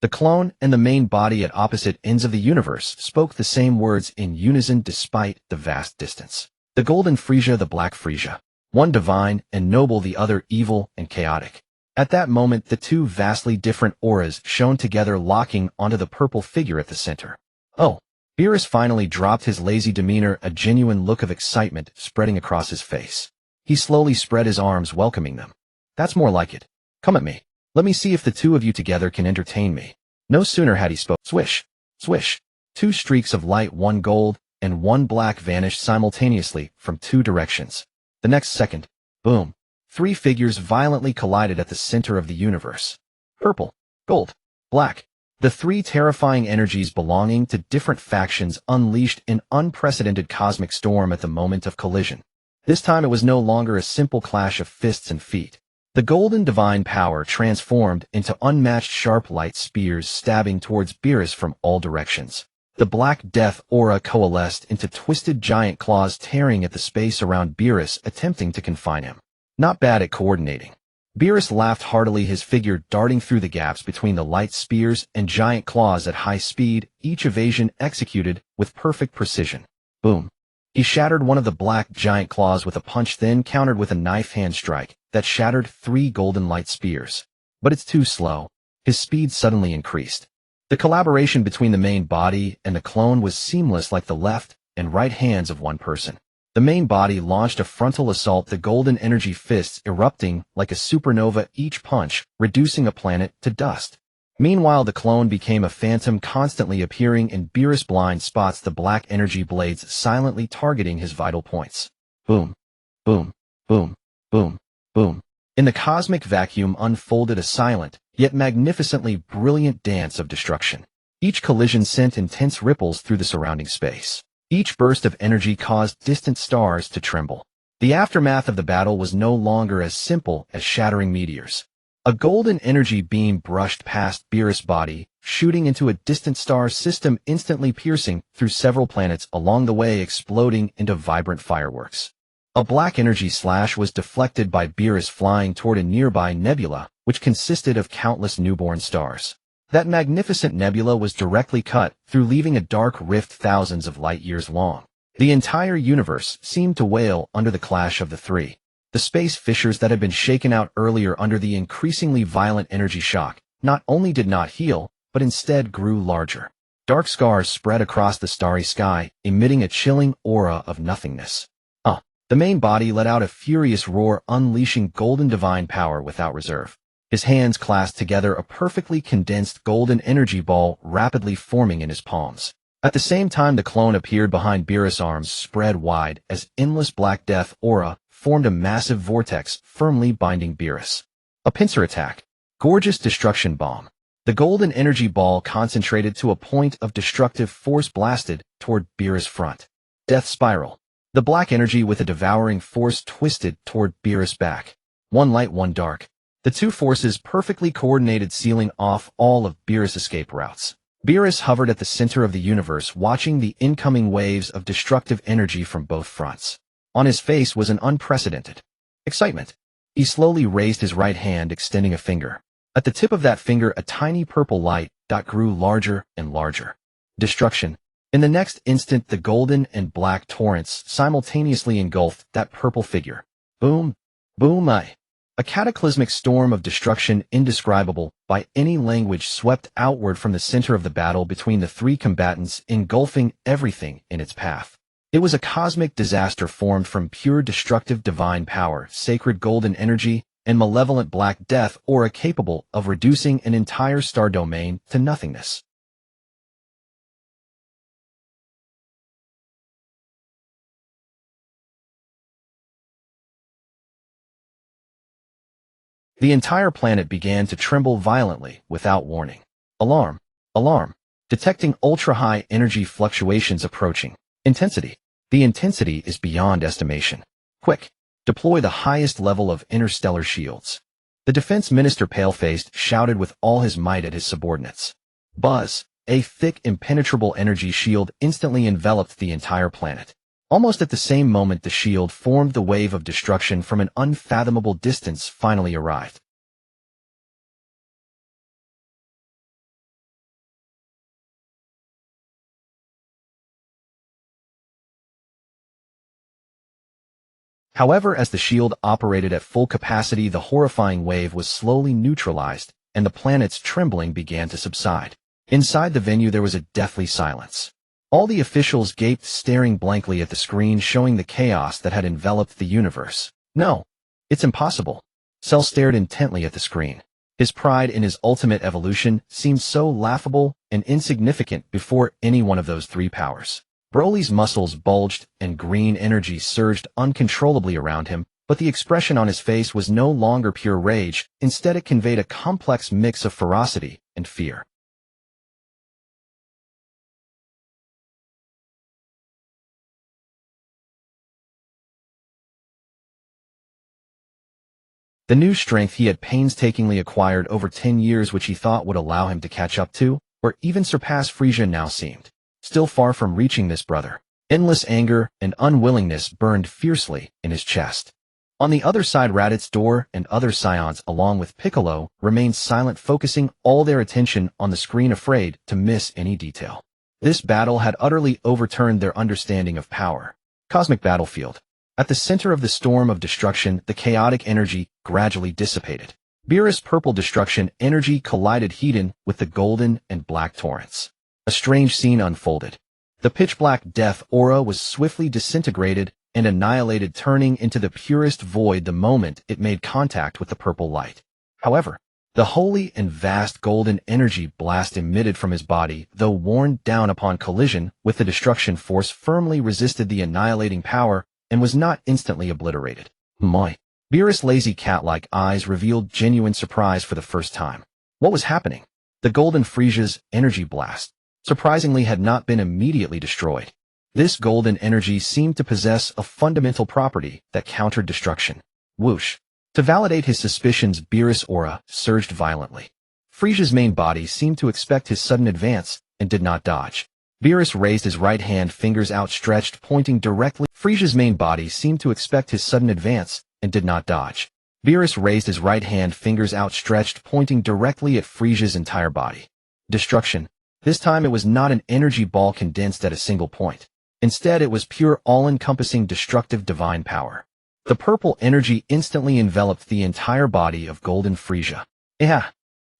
The clone and the main body at opposite ends of the universe spoke the same words in unison despite the vast distance. The golden Frieza, the black Frieza. One divine and noble, the other evil and chaotic. At that moment, the two vastly different auras shone together, locking onto the purple figure at the center. Oh. Beerus finally dropped his lazy demeanor, a genuine look of excitement spreading across his face. He slowly spread his arms, welcoming them. That's more like it. Come at me. Let me see if the two of you together can entertain me. No sooner had he spoken. Swish. Swish. Two streaks of light, one gold and one black, vanished simultaneously from two directions. The next second, boom, three figures violently collided at the center of the universe. Purple, gold, black. The three terrifying energies belonging to different factions unleashed an unprecedented cosmic storm at the moment of collision. This time it was no longer a simple clash of fists and feet. The golden divine power transformed into unmatched sharp light spears, stabbing towards Beerus from all directions. The Black Death aura coalesced into twisted giant claws tearing at the space around Beerus, attempting to confine him. Not bad at coordinating. Beerus laughed heartily, his figure darting through the gaps between the light spears and giant claws at high speed, each evasion executed with perfect precision. Boom. He shattered one of the black giant claws with a punch, then countered with a knife hand strike that shattered 3 golden light spears. But it's too slow. His speed suddenly increased. The collaboration between the main body and the clone was seamless, like the left and right hands of one person. The main body launched a frontal assault, the golden energy fists erupting like a supernova, each punch reducing a planet to dust. Meanwhile, the clone became a phantom, constantly appearing in Beerus' blind spots, the black energy blades silently targeting his vital points. Boom, boom, boom, boom, boom. In the cosmic vacuum unfolded a silent, yet magnificently brilliant dance of destruction. Each collision sent intense ripples through the surrounding space. Each burst of energy caused distant stars to tremble. The aftermath of the battle was no longer as simple as shattering meteors. A golden energy beam brushed past Beerus' body, shooting into a distant star system, instantly piercing through several planets, along the way exploding into vibrant fireworks. A black energy slash was deflected by Beerus, flying toward a nearby nebula, which consisted of countless newborn stars. That magnificent nebula was directly cut through, leaving a dark rift thousands of light years long. The entire universe seemed to wail under the clash of the three. The space fissures that had been shaken out earlier under the increasingly violent energy shock not only did not heal, but instead grew larger. Dark scars spread across the starry sky, emitting a chilling aura of nothingness. The main body let out a furious roar, unleashing golden divine power without reserve. His hands clasped together, a perfectly condensed golden energy ball rapidly forming in his palms. At the same time, the clone appeared behind Beerus', arms spread wide as endless Black Death aura formed a massive vortex, firmly binding Beerus. A pincer attack. Gorgeous destruction bomb. The golden energy ball concentrated to a point of destructive force, blasted toward Beerus' front. Death spiral. The black energy with a devouring force twisted toward Beerus' back. One light, one dark. The two forces perfectly coordinated, sealing off all of Beerus' escape routes. Beerus hovered at the center of the universe, watching the incoming waves of destructive energy from both fronts. On his face was an unprecedented excitement. He slowly raised his right hand, extending a finger. At the tip of that finger, a tiny purple light dot grew larger and larger. Destruction. In the next instant, the golden and black torrents simultaneously engulfed that purple figure. Boom, boom, A cataclysmic storm of destruction, indescribable by any language, swept outward from the center of the battle between the three combatants, engulfing everything in its path. It was a cosmic disaster formed from pure destructive divine power, sacred golden energy, and malevolent Black Death aura capable of reducing an entire star domain to nothingness. The entire planet began to tremble violently without warning. Alarm! Alarm! Detecting ultra-high energy fluctuations approaching. Intensity. The intensity is beyond estimation. Quick! Deploy the highest level of interstellar shields. The defense minister, pale-faced, shouted with all his might at his subordinates. Buzz! A thick, impenetrable energy shield instantly enveloped the entire planet. Almost at the same moment, the shield formed, the wave of destruction from an unfathomable distance finally arrived. However, as the shield operated at full capacity, the horrifying wave was slowly neutralized, and the planet's trembling began to subside. Inside the venue, there was a deathly silence. All the officials gaped, staring blankly at the screen showing the chaos that had enveloped the universe. No, it's impossible. Cell stared intently at the screen. His pride in his ultimate evolution seemed so laughable and insignificant before any one of those three powers. Broly's muscles bulged and green energy surged uncontrollably around him, but the expression on his face was no longer pure rage. Instead, it conveyed a complex mix of ferocity and fear. The new strength he had painstakingly acquired over 10 years, which he thought would allow him to catch up to, or even surpass Frieza, now seemed still far from reaching this brother. Endless anger and unwillingness burned fiercely in his chest. On the other side, Raditz door and other Saiyans, along with Piccolo, remained silent, focusing all their attention on the screen, afraid to miss any detail. This battle had utterly overturned their understanding of power. Cosmic battlefield. At the center of the storm of destruction, the chaotic energy gradually dissipated. Beerus' purple destruction energy collided heat-in with the golden and black torrents. A strange scene unfolded. The pitch-black death aura was swiftly disintegrated and annihilated, turning into the purest void the moment it made contact with the purple light. However, the holy and vast golden energy blast emitted from his body, though worn down upon collision with the destruction force, firmly resisted the annihilating power and was not instantly obliterated. My. Beerus' lazy cat-like eyes revealed genuine surprise for the first time. What was happening? The golden Frieza's energy blast, surprisingly, had not been immediately destroyed. This golden energy seemed to possess a fundamental property that countered destruction. Whoosh. To validate his suspicions, Beerus' aura surged violently. Frieza's main body seemed to expect his sudden advance and did not dodge. Beerus raised his right hand, fingers outstretched, pointing directly. Frieza's main body seemed to expect his sudden advance and did not dodge. Beerus raised his right hand, fingers outstretched, pointing directly at Frieza's entire body. Destruction. This time it was not an energy ball condensed at a single point. Instead, it was pure, all-encompassing, destructive divine power. The purple energy instantly enveloped the entire body of golden Frieza. Yeah.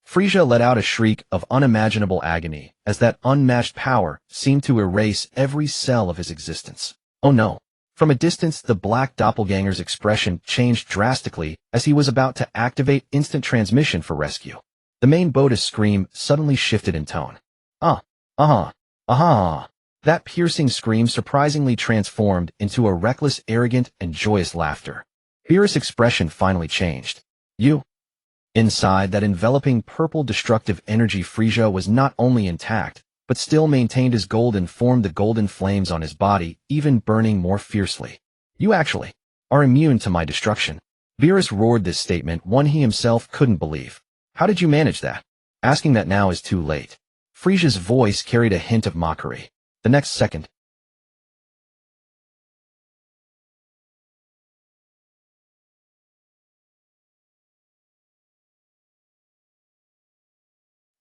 Frieza let out a shriek of unimaginable agony as that unmatched power seemed to erase every cell of his existence. Oh no. From a distance, the black doppelganger's expression changed drastically as he was about to activate instant transmission for rescue. The main Boda's scream suddenly shifted in tone. That piercing scream surprisingly transformed into a reckless, arrogant, and joyous laughter. Beerus' expression finally changed. You. Inside that enveloping purple destructive energy, Frieza was not only intact, but still maintained his golden form, the golden flames on his body even burning more fiercely. You actually are immune to my destruction. Beerus roared this statement, one he himself couldn't believe. How did you manage that? Asking that now is too late. Frieza's voice carried a hint of mockery. The next second,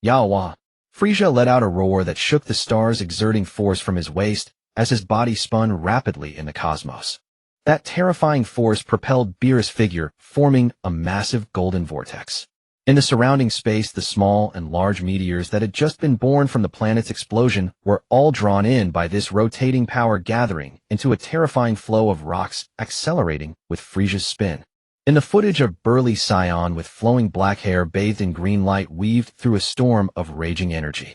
Yawa. Frieza let out a roar that shook the stars, exerting force from his waist as his body spun rapidly in the cosmos. That terrifying force propelled Beerus' figure, forming a massive golden vortex. In the surrounding space, the small and large meteors that had just been born from the planet's explosion were all drawn in by this rotating power, gathering into a terrifying flow of rocks, accelerating with Frieza's spin. In the footage, a burly Saiyan with flowing black hair bathed in green light weaved through a storm of raging energy.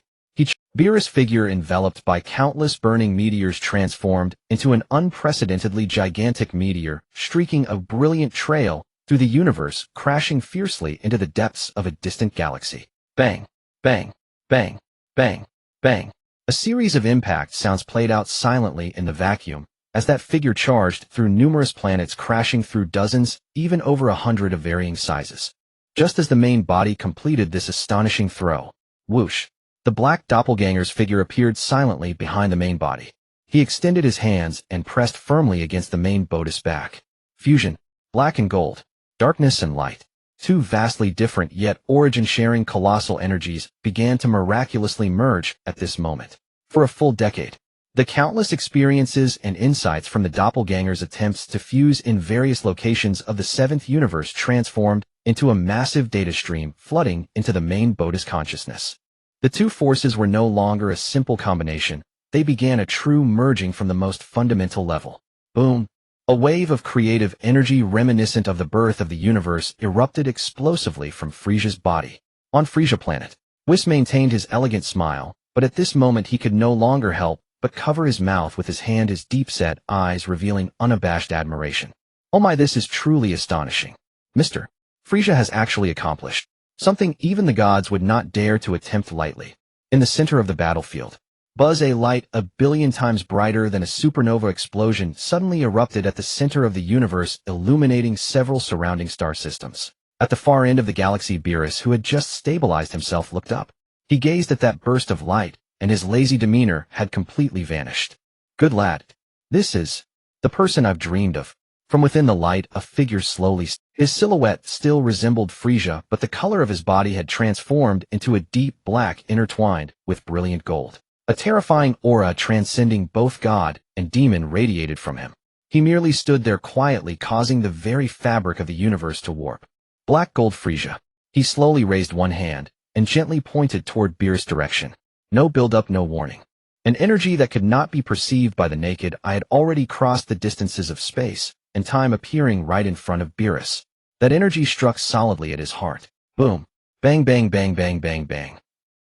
Beerus' figure, enveloped by countless burning meteors, transformed into an unprecedentedly gigantic meteor, streaking a brilliant trail through the universe, crashing fiercely into the depths of a distant galaxy. Bang, bang, bang, bang, bang. A series of impact sounds played out silently in the vacuum, as that figure charged through numerous planets, crashing through dozens, even over 100 of varying sizes. Just as the main body completed this astonishing throw, whoosh, the black doppelganger's figure appeared silently behind the main body. He extended his hands and pressed firmly against the main Boda's back. Fusion, black and gold, darkness and light. Two vastly different yet origin-sharing colossal energies began to miraculously merge at this moment. For a full decade, the countless experiences and insights from the doppelganger's attempts to fuse in various locations of the seventh universe transformed into a massive data stream flooding into the main Boda's consciousness. The two forces were no longer a simple combination. They began a true merging from the most fundamental level. Boom! A wave of creative energy reminiscent of the birth of the universe erupted explosively from Frieza's body. On Frieza planet, Whis maintained his elegant smile, but at this moment he could no longer help but cover his mouth with his hand, his deep-set eyes revealing unabashed admiration. Oh my, this is truly astonishing. Mr. Frieza has actually accomplished something even the gods would not dare to attempt lightly. In the center of the battlefield, a light a billion times brighter than a supernova explosion suddenly erupted at the center of the universe, illuminating several surrounding star systems. At the far end of the galaxy, Beerus, who had just stabilized himself, looked up. He gazed at that burst of light and his lazy demeanor had completely vanished. "Good lad. This is the person I've dreamed of." From within the light, a figure slowly his silhouette still resembled Frieza, but the color of his body had transformed into a deep black intertwined with brilliant gold. A terrifying aura transcending both god and demon radiated from him. He merely stood there quietly, causing the very fabric of the universe to warp. Black Gold Frieza. He slowly raised one hand and gently pointed toward Beerus' direction. No build-up, no warning. An energy that could not be perceived by the naked eye had already crossed the distances of space and time, appearing right in front of Beerus. That energy struck solidly at his heart. Boom. Bang, bang, bang, bang, bang, bang.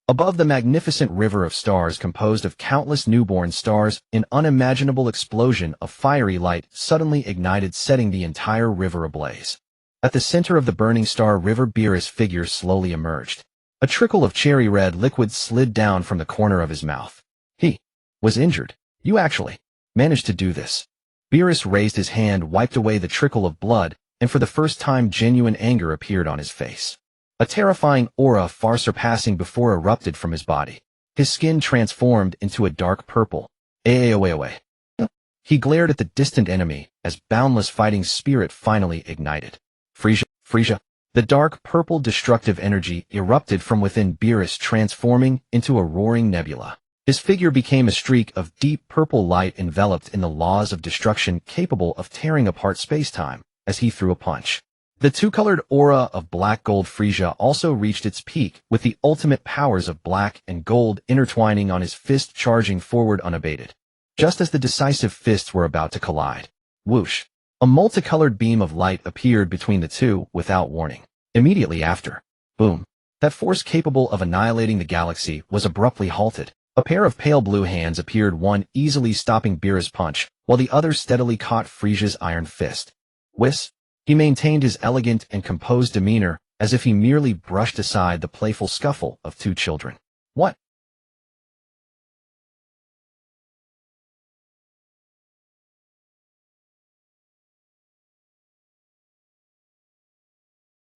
Above the magnificent river of stars composed of countless newborn stars, an unimaginable explosion of fiery light suddenly ignited, setting the entire river ablaze. At the center of the burning star river, Beerus' figure slowly emerged. A trickle of cherry red liquid slid down from the corner of his mouth. He was injured. "You actually managed to do this." Beerus raised his hand, wiped away the trickle of blood, and for the first time genuine anger appeared on his face. A terrifying aura far surpassing before erupted from his body. His skin transformed into a dark purple. Away. He glared at the distant enemy as boundless fighting spirit finally ignited. Frieza. The dark purple destructive energy erupted from within Beerus, transforming into a roaring nebula. His figure became a streak of deep purple light enveloped in the laws of destruction, capable of tearing apart space-time as he threw a punch. The two-colored aura of Black Gold Frieza also reached its peak, with the ultimate powers of black and gold intertwining on his fist, charging forward unabated. Just as the decisive fists were about to collide, whoosh, a multicolored beam of light appeared between the two without warning. Immediately after, boom, that force capable of annihilating the galaxy was abruptly halted. A pair of pale blue hands appeared, one easily stopping Beerus' punch, while the other steadily caught Frieza's iron fist. Whis. He maintained his elegant and composed demeanor, as if he merely brushed aside the playful scuffle of two children. What?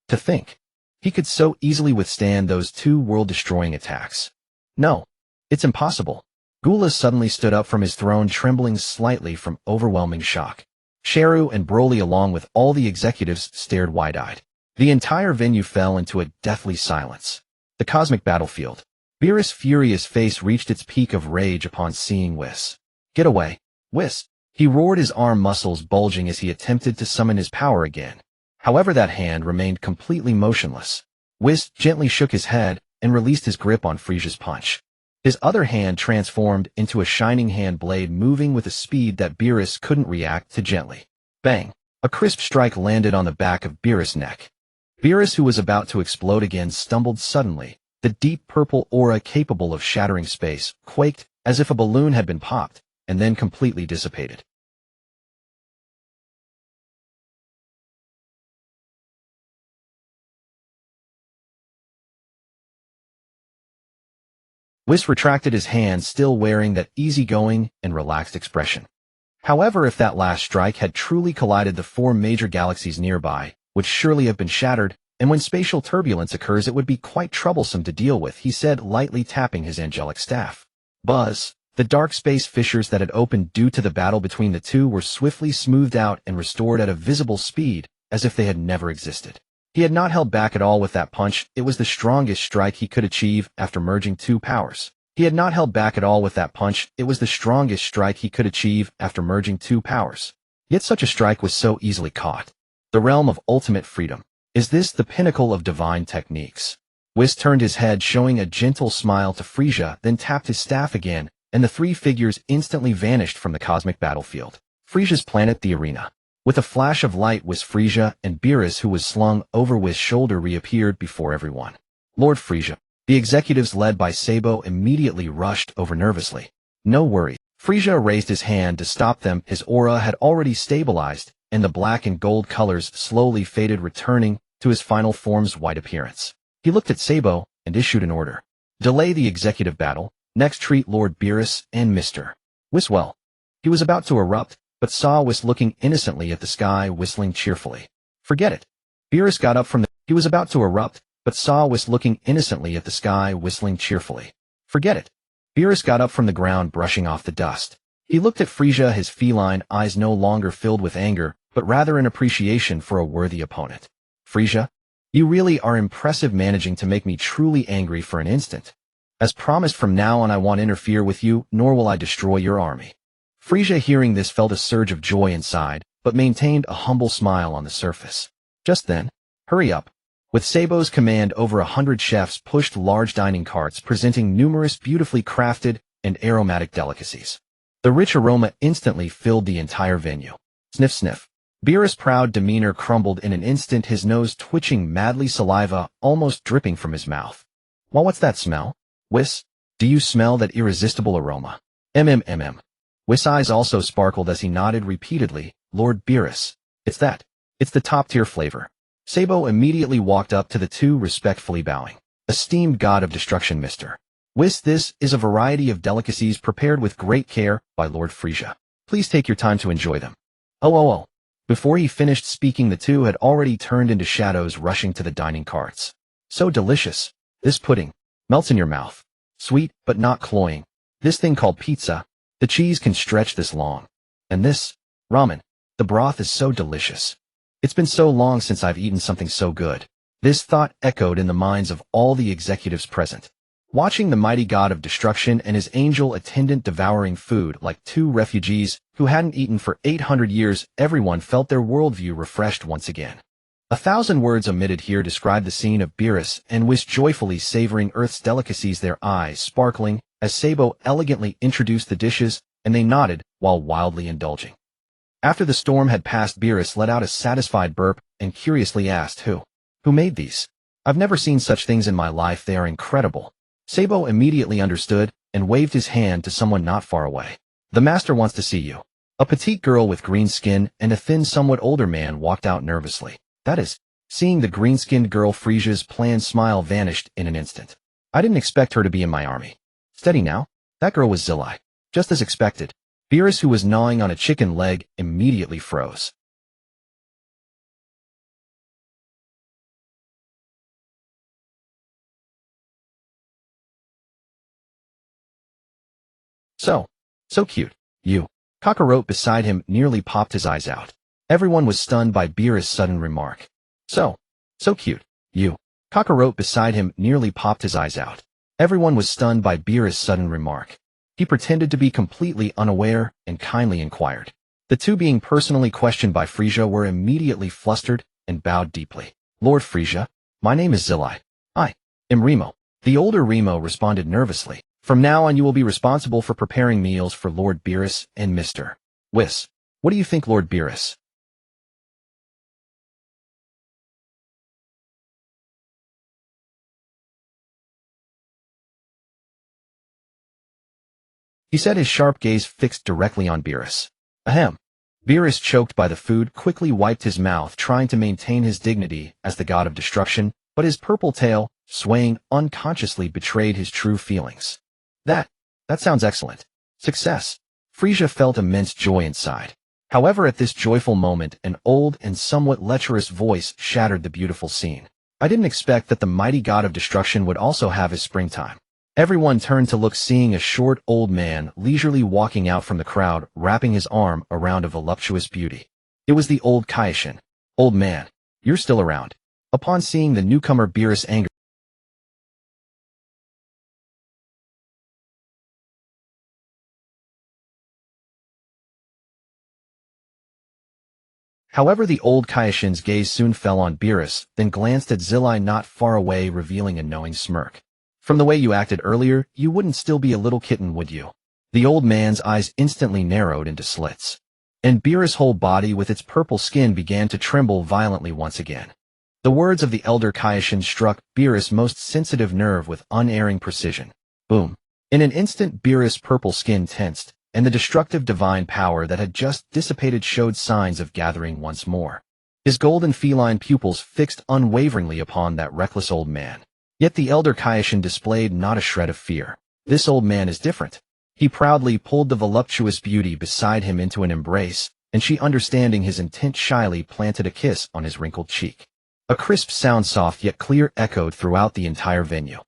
To think he could so easily withstand those two world-destroying attacks. No, it's impossible. Gula suddenly stood up from his throne, trembling slightly from overwhelming shock. Sheru and Broly, along with all the executives, stared wide-eyed. The entire venue fell into a deathly silence. The cosmic battlefield. Beerus' furious face reached its peak of rage upon seeing Whis. "Get away, Whis!" He roared, his arm muscles bulging as he attempted to summon his power again. However, that hand remained completely motionless. Whis gently shook his head and released his grip on Frieza's punch. His other hand transformed into a shining hand blade, moving with a speed that Beerus couldn't react to. Gently. Bang! A crisp strike landed on the back of Beerus' neck. Beerus, who was about to explode again, stumbled suddenly. The deep purple aura capable of shattering space quaked as if a balloon had been popped, and then completely dissipated. Whis retracted his hand, still wearing that easygoing and relaxed expression. However, if that last strike had truly collided the four major galaxies nearby, would surely have been shattered, and when spatial turbulence occurs it would be quite troublesome to deal with, he said, lightly tapping his angelic staff. Buzz! The dark space fissures that had opened due to the battle between the two were swiftly smoothed out and restored at a visible speed, as if they had never existed. He had not held back at all with that punch. It was the strongest strike he could achieve after merging two powers. He had not held back at all with that punch. It was the strongest strike he could achieve after merging two powers. Yet such a strike was so easily caught. The realm of ultimate freedom. Is this the pinnacle of divine techniques? Whis turned his head, showing a gentle smile to Frieza, then tapped his staff again, and the three figures instantly vanished from the cosmic battlefield. Frieza's planet, the arena. With a flash of light, Whis, Frieza, and Beerus, who was slung over Whis' shoulder, reappeared before everyone. Lord Frieza. The executives led by Sabo immediately rushed over nervously. No worries. Frieza raised his hand to stop them. His aura had already stabilized, and the black and gold colors slowly faded, returning to his final form's white appearance. He looked at Sabo and issued an order. Delay the executive battle. Next, treat Lord Beerus and Mr. Whis well. He was about to erupt, but saw Whis looking innocently at the sky, whistling cheerfully. Forget it. Beerus got up from the... He was about to erupt, but saw Whis looking innocently at the sky, whistling cheerfully. Forget it. Beerus got up from the ground, brushing off the dust. He looked at Frieza, his feline eyes no longer filled with anger, but rather an appreciation for a worthy opponent. Frieza, you really are impressive, managing to make me truly angry for an instant. As promised, from now on I won't interfere with you, nor will I destroy your army. Frieza, hearing this, felt a surge of joy inside, but maintained a humble smile on the surface. Just then, hurry up. With Sabo's command, over 100 chefs pushed large dining carts presenting numerous beautifully crafted and aromatic delicacies. The rich aroma instantly filled the entire venue. Sniff, sniff. Beerus' proud demeanor crumbled in an instant, his nose twitching madly, saliva almost dripping from his mouth. Well, what's that smell? Whis, do you smell that irresistible aroma? Whis' eyes also sparkled as he nodded repeatedly. Lord Beerus, it's that. It's the top-tier flavor. Sabo immediately walked up to the two, respectfully bowing. Esteemed God of Destruction, Mr. Whis, this is a variety of delicacies prepared with great care by Lord Frieza. Please take your time to enjoy them. Oh. Before he finished speaking, the two had already turned into shadows, rushing to the dining carts. So delicious. This pudding melts in your mouth. Sweet, but not cloying. This thing called pizza. The cheese can stretch this long. And this ramen. The broth is so delicious. It's been so long since I've eaten something so good. This thought echoed in the minds of all the executives present. Watching the mighty God of Destruction and his angel attendant devouring food like two refugees who hadn't eaten for 800 years, everyone felt their worldview refreshed once again. 1,000 words omitted here describe the scene of Beerus and Whis joyfully savoring Earth's delicacies, their eyes sparkling as Sabo elegantly introduced the dishes, and they nodded while wildly indulging. After the storm had passed, Beerus let out a satisfied burp and curiously asked, Who made these? I've never seen such things in my life, they are incredible. Sabo immediately understood and waved his hand to someone not far away. The master wants to see you. A petite girl with green skin and a thin, somewhat older man walked out nervously. That is, seeing the green-skinned girl, Frieza's planned smile vanished in an instant. I didn't expect her to be in my army. Steady now. That girl was Zilai. Just as expected. Beerus, who was gnawing on a chicken leg, immediately froze. So cute. You. Kaka wrote beside him, nearly popped his eyes out. Everyone was stunned by Beerus' sudden remark. So cute. You. Kaka wrote beside him, nearly popped his eyes out. Everyone was stunned by Beerus' sudden remark. He pretended to be completely unaware and kindly inquired. The two, being personally questioned by Frieza, were immediately flustered and bowed deeply. Lord Frieza, my name is Zilai. I am Remo. The older Remo responded nervously. From now on you will be responsible for preparing meals for Lord Beerus and Mr. Whis. What do you think, Lord Beerus? He said, his sharp gaze fixed directly on Beerus. Ahem. Beerus, choked by the food, quickly wiped his mouth, trying to maintain his dignity as the God of Destruction, but his purple tail, swaying unconsciously, betrayed his true feelings. That sounds excellent. Success. Frieza felt immense joy inside. However, at this joyful moment, an old and somewhat lecherous voice shattered the beautiful scene. I didn't expect that the mighty God of Destruction would also have his springtime. Everyone turned to look, seeing a short old man leisurely walking out from the crowd, wrapping his arm around a voluptuous beauty. It was the old Kaishin. Old man, you're still around. Upon seeing the newcomer, Beerus angered. However, the old Kaishin's gaze soon fell on Beerus, then glanced at Zilai not far away, revealing a knowing smirk. From the way you acted earlier, you wouldn't still be a little kitten, would you? The old man's eyes instantly narrowed into slits. And Beerus' whole body with its purple skin began to tremble violently once again. The words of the elder Kaishin struck Beerus' most sensitive nerve with unerring precision. Boom. In an instant, Beerus' purple skin tensed, and the destructive divine power that had just dissipated showed signs of gathering once more. His golden feline pupils fixed unwaveringly upon that reckless old man. Yet the elder Kaishin displayed not a shred of fear. This old man is different. He proudly pulled the voluptuous beauty beside him into an embrace, and she, understanding his intent, shyly planted a kiss on his wrinkled cheek. A crisp sound, soft yet clear, echoed throughout the entire venue.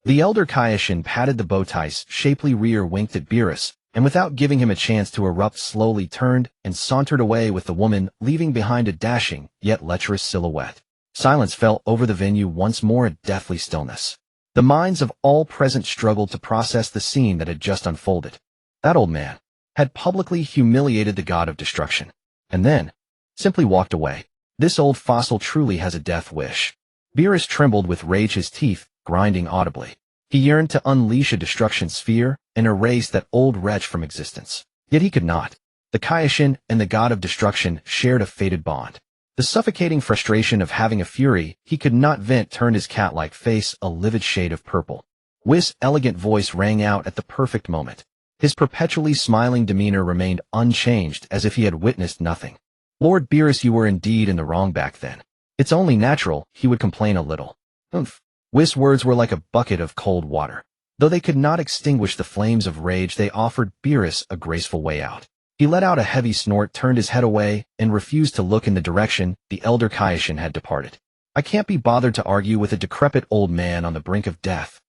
The elder Kaioshin patted the bowtie's shapely rear, winked at Beerus, and without giving him a chance to erupt, slowly turned and sauntered away with the woman, leaving behind a dashing, yet lecherous silhouette. Silence fell over the venue once more, a deathly stillness. The minds of all present struggled to process the scene that had just unfolded. That old man had publicly humiliated the god of destruction, and then simply walked away. This old fossil truly has a death wish. Beerus trembled with rage, his teeth grinding audibly. He yearned to unleash a destruction sphere and erase that old wretch from existence. Yet he could not. The Kaioshin and the god of destruction shared a fated bond. The suffocating frustration of having a fury he could not vent turned his cat-like face a livid shade of purple. Whis' elegant voice rang out at the perfect moment. His perpetually smiling demeanor remained unchanged, as if he had witnessed nothing. Lord Beerus, you were indeed in the wrong back then. It's only natural he would complain a little. Oomph. Whis' words were like a bucket of cold water. Though they could not extinguish the flames of rage, they offered Beerus a graceful way out. He let out a heavy snort, turned his head away, and refused to look in the direction the elder Kaioshin had departed. I can't be bothered to argue with a decrepit old man on the brink of death.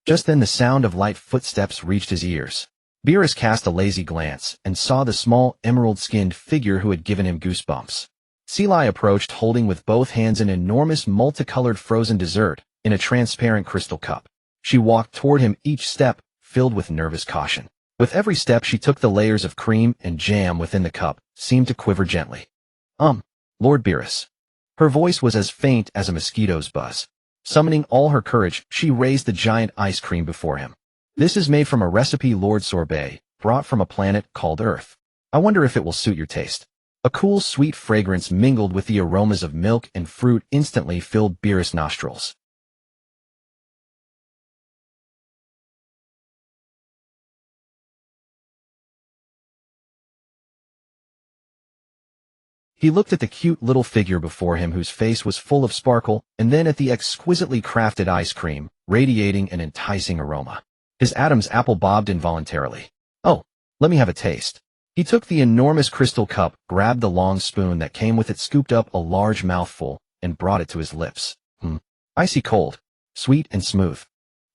Just then the sound of light footsteps reached his ears. Beerus cast a lazy glance and saw the small, emerald-skinned figure who had given him goosebumps. Seelai approached, holding with both hands an enormous multicolored frozen dessert in a transparent crystal cup. She walked toward him, each step filled with nervous caution. With every step she took, the layers of cream and jam within the cup seemed to quiver gently. Lord Beerus. Her voice was as faint as a mosquito's buzz. Summoning all her courage, she raised the giant ice cream before him. This is made from a recipe Lord Sorbet brought from a planet called Earth. I wonder if it will suit your taste. A cool, sweet fragrance mingled with the aromas of milk and fruit instantly filled Beerus' nostrils. He looked at the cute little figure before him, whose face was full of sparkle, and then at the exquisitely crafted ice cream, radiating an enticing aroma. His Adam's apple bobbed involuntarily. Oh, let me have a taste. He took the enormous crystal cup, grabbed the long spoon that came with it, scooped up a large mouthful, and brought it to his lips. Icy cold, sweet and smooth.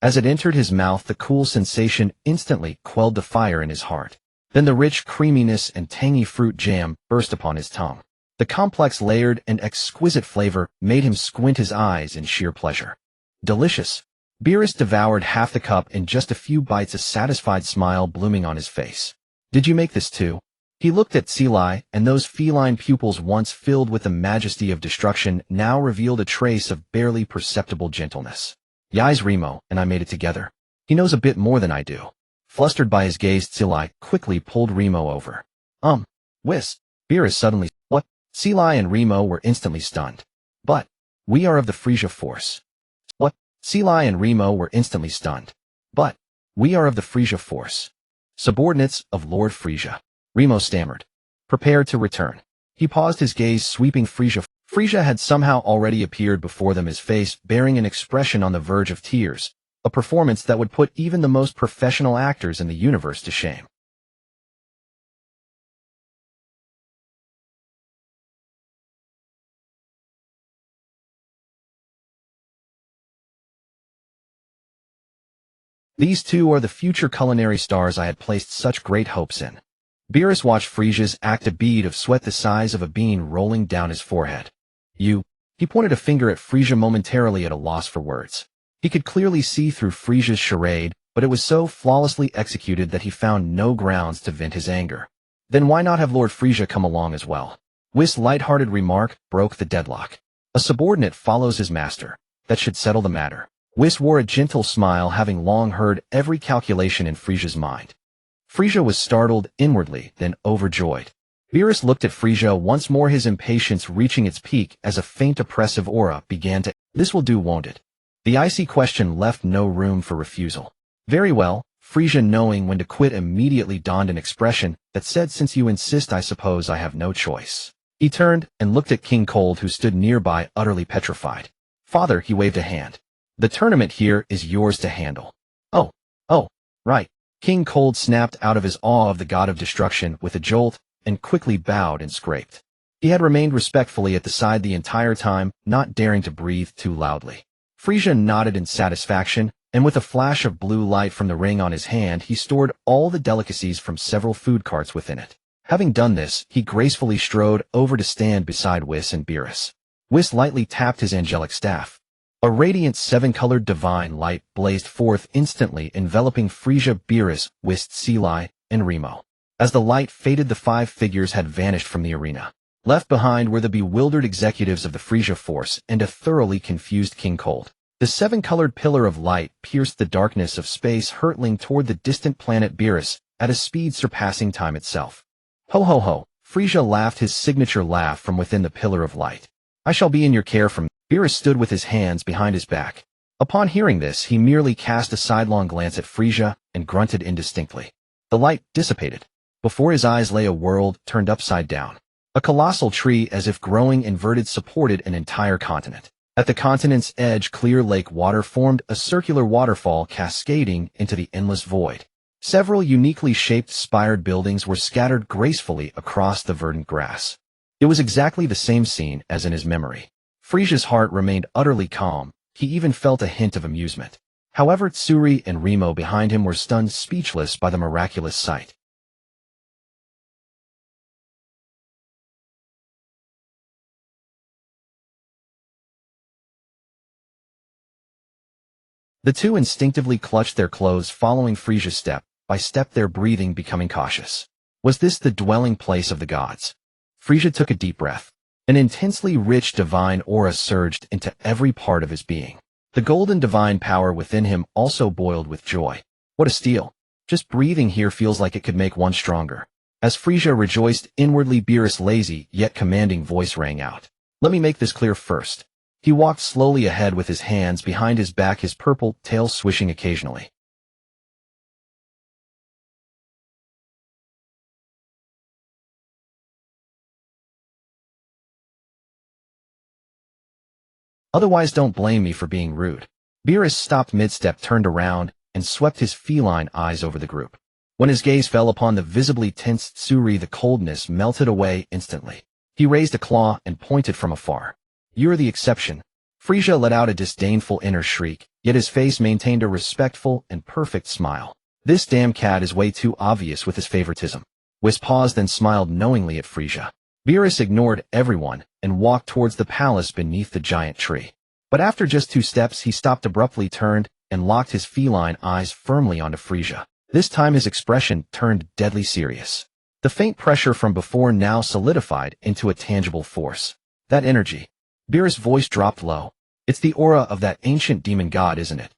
As it entered his mouth, the cool sensation instantly quelled the fire in his heart. Then the rich creaminess and tangy fruit jam burst upon his tongue. The complex, layered, and exquisite flavor made him squint his eyes in sheer pleasure. Delicious. Beerus devoured half the cup in just a few bites, a satisfied smile blooming on his face. Did you make this too? He looked at Seelai, and those feline pupils, once filled with the majesty of destruction, now revealed a trace of barely perceptible gentleness. Yai's Remo and I made it together. He knows a bit more than I do. Flustered by his gaze, Seelai quickly pulled Remo over. Whis. Beerus suddenly. What? Seelai and Remo were instantly stunned. But we are of the Frieza force. What? Seelai and Remo were instantly stunned. But we are of the Frieza force. Subordinates of Lord Frieza. Remo stammered. Prepared to return. He paused, his gaze sweeping Frieza. Frieza had somehow already appeared before them, his face bearing an expression on the verge of tears, a performance that would put even the most professional actors in the universe to shame. These two are the future culinary stars I had placed such great hopes in. Beerus watched Frieza's act, a bead of sweat the size of a bean rolling down his forehead. You. He pointed a finger at Frieza, momentarily at a loss for words. He could clearly see through Frieza's charade, but it was so flawlessly executed that he found no grounds to vent his anger. Then why not have Lord Frieza come along as well? Whis' light-hearted remark broke the deadlock. A subordinate follows his master. That should settle the matter. Whis wore a gentle smile, having long heard every calculation in Frieza's mind. Frieza was startled inwardly, then overjoyed. Beerus looked at Frieza once more, his impatience reaching its peak as a faint oppressive aura began to. This will do, won't it? The icy question left no room for refusal. Very well. Frieza, knowing when to quit, immediately donned an expression that said, since you insist, I suppose I have no choice. He turned and looked at King Cold, who stood nearby, utterly petrified. Father, he waved a hand. The tournament here is yours to handle. Oh, right. King Cold snapped out of his awe of the god of destruction with a jolt, and quickly bowed and scraped. He had remained respectfully at the side the entire time, not daring to breathe too loudly. Frieza nodded in satisfaction, and with a flash of blue light from the ring on his hand, he stored all the delicacies from several food carts within it. Having done this, he gracefully strode over to stand beside Whis and Beerus. Whis lightly tapped his angelic staff. A radiant seven-colored divine light blazed forth instantly, enveloping Frieza, Beerus, Whis, Seelai, and Remo. As the light faded, the five figures had vanished from the arena. Left behind were the bewildered executives of the Frieza force and a thoroughly confused King Cold. The seven-colored pillar of light pierced the darkness of space, hurtling toward the distant planet Beerus at a speed surpassing time itself. Ho ho ho! Frieza laughed his signature laugh from within the pillar of light. I shall be in your care from... Beerus stood with his hands behind his back. Upon hearing this, he merely cast a sidelong glance at Frieza and grunted indistinctly. The light dissipated. Before his eyes lay a world turned upside down. A colossal tree, as if growing inverted, supported an entire continent. At the continent's edge, clear lake water formed a circular waterfall cascading into the endless void. Several uniquely shaped spired buildings were scattered gracefully across the verdant grass. It was exactly the same scene as in his memory. Frieza's heart remained utterly calm. He even felt a hint of amusement. However, Tsuri and Remo behind him were stunned speechless by the miraculous sight. The two instinctively clutched their clothes, following Frieza's step by step, their breathing becoming cautious. Was this the dwelling place of the gods? Frieza took a deep breath. An intensely rich divine aura surged into every part of his being. The golden divine power within him also boiled with joy. What a steal! Just breathing here feels like it could make one stronger. As Frieza rejoiced inwardly, Beerus' lazy yet commanding voice rang out. Let me make this clear first. He walked slowly ahead with his hands behind his back, his purple tail swishing occasionally. Otherwise, don't blame me for being rude. Beerus stopped mid-step, turned around, and swept his feline eyes over the group. When his gaze fell upon the visibly tensed Tsuri, the coldness melted away instantly. He raised a claw and pointed from afar. You're the exception. Frieza let out a disdainful inner shriek, yet his face maintained a respectful and perfect smile. This damn cat is way too obvious with his favoritism. Whis paused, then smiled knowingly at Frieza. Beerus ignored everyone and walked towards the palace beneath the giant tree. But after just 2 steps, he stopped abruptly, turned, and locked his feline eyes firmly onto Frieza. This time his expression turned deadly serious. The faint pressure from before now solidified into a tangible force. That energy. Beerus' voice dropped low. It's the aura of that ancient demon god, isn't it?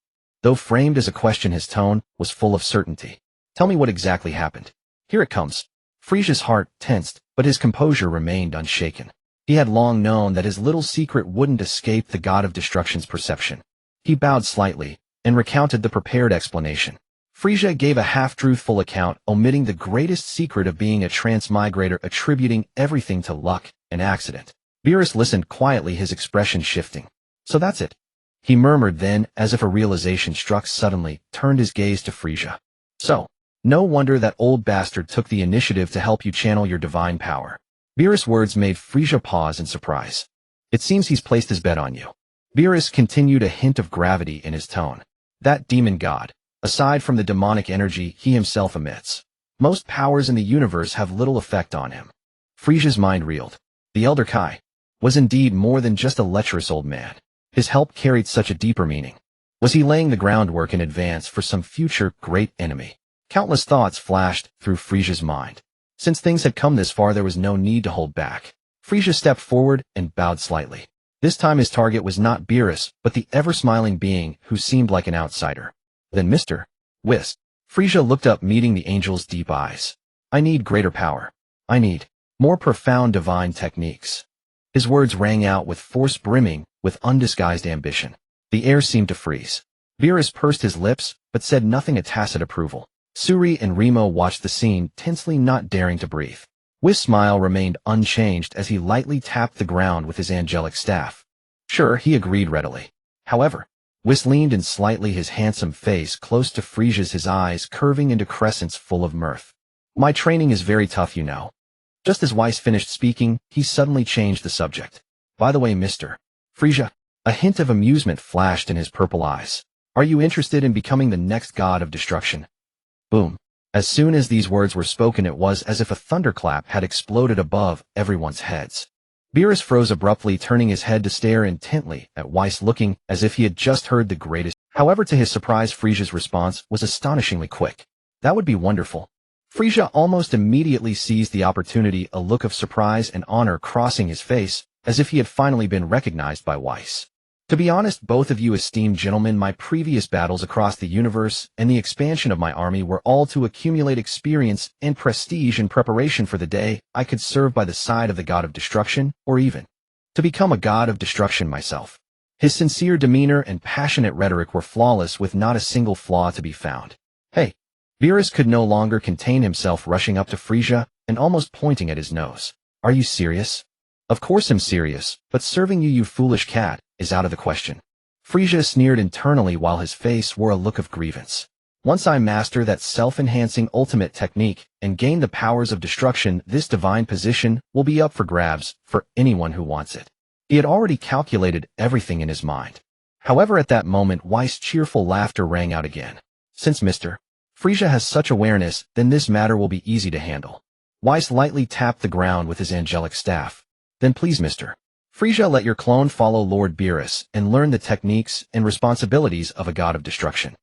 Though framed as a question, his tone was full of certainty. Tell me what exactly happened. Here it comes. Frieza's heart tensed, but his composure remained unshaken. He had long known that his little secret wouldn't escape the god of destruction's perception. He bowed slightly and recounted the prepared explanation. Frieza gave a half-truthful account, omitting the greatest secret of being a transmigrator, attributing everything to luck and accident. Beerus listened quietly, his expression shifting. So that's it. He murmured, then, as if a realization struck suddenly, turned his gaze to Frieza. So, no wonder that old bastard took the initiative to help you channel your divine power. Beerus' words made Frieza pause in surprise. It seems he's placed his bet on you. Beerus continued, a hint of gravity in his tone. That demon god. Aside from the demonic energy he himself emits, most powers in the universe have little effect on him. Frieza's mind reeled. The Elder Kai was indeed more than just a lecherous old man. His help carried such a deeper meaning. Was he laying the groundwork in advance for some future great enemy? Countless thoughts flashed through Frieza's mind. Since things had come this far, there was no need to hold back. Frieza stepped forward and bowed slightly. This time his target was not Beerus, but the ever-smiling being who seemed like an outsider. Then Mr. Whis. Frieza looked up, meeting the angel's deep eyes. I need greater power. I need more profound divine techniques. His words rang out with force, brimming with undisguised ambition. The air seemed to freeze. Beerus pursed his lips, but said nothing, a tacit approval. Tsuri and Remo watched the scene, tensely not daring to breathe. Whis' smile remained unchanged as he lightly tapped the ground with his angelic staff. Sure, he agreed readily. However, Whis leaned in slightly, his handsome face close to Frieza's, his eyes curving into crescents full of mirth. My training is very tough, you know. Just as Whis finished speaking, he suddenly changed the subject. By the way, Mr. Frieza, a hint of amusement flashed in his purple eyes. Are you interested in becoming the next god of destruction? Boom. As soon as these words were spoken, it was as if a thunderclap had exploded above everyone's heads. Beerus froze abruptly, turning his head to stare intently at Weiss, looking as if he had just heard the greatest. However, to his surprise, Frieza's response was astonishingly quick. That would be wonderful. Frieza almost immediately seized the opportunity, a look of surprise and honor crossing his face, as if he had finally been recognized by Weiss. To be honest, both of you esteemed gentlemen, my previous battles across the universe and the expansion of my army were all to accumulate experience and prestige in preparation for the day I could serve by the side of the god of destruction, or even to become a god of destruction myself. His sincere demeanor and passionate rhetoric were flawless, with not a single flaw to be found. Hey! Beerus could no longer contain himself, rushing up to Frieza and almost pointing at his nose. Are you serious? Of course I'm serious, but serving you foolish cat, is out of the question. Frieza sneered internally while his face wore a look of grievance. Once I master that self-enhancing ultimate technique and gain the powers of destruction, this divine position will be up for grabs for anyone who wants it. He had already calculated everything in his mind. However, at that moment, Weiss' cheerful laughter rang out again. Since Mr. Frieza has such awareness, then this matter will be easy to handle. Weiss lightly tapped the ground with his angelic staff. Then please, Mr. Frieza, let your clone follow Lord Beerus and learn the techniques and responsibilities of a god of destruction.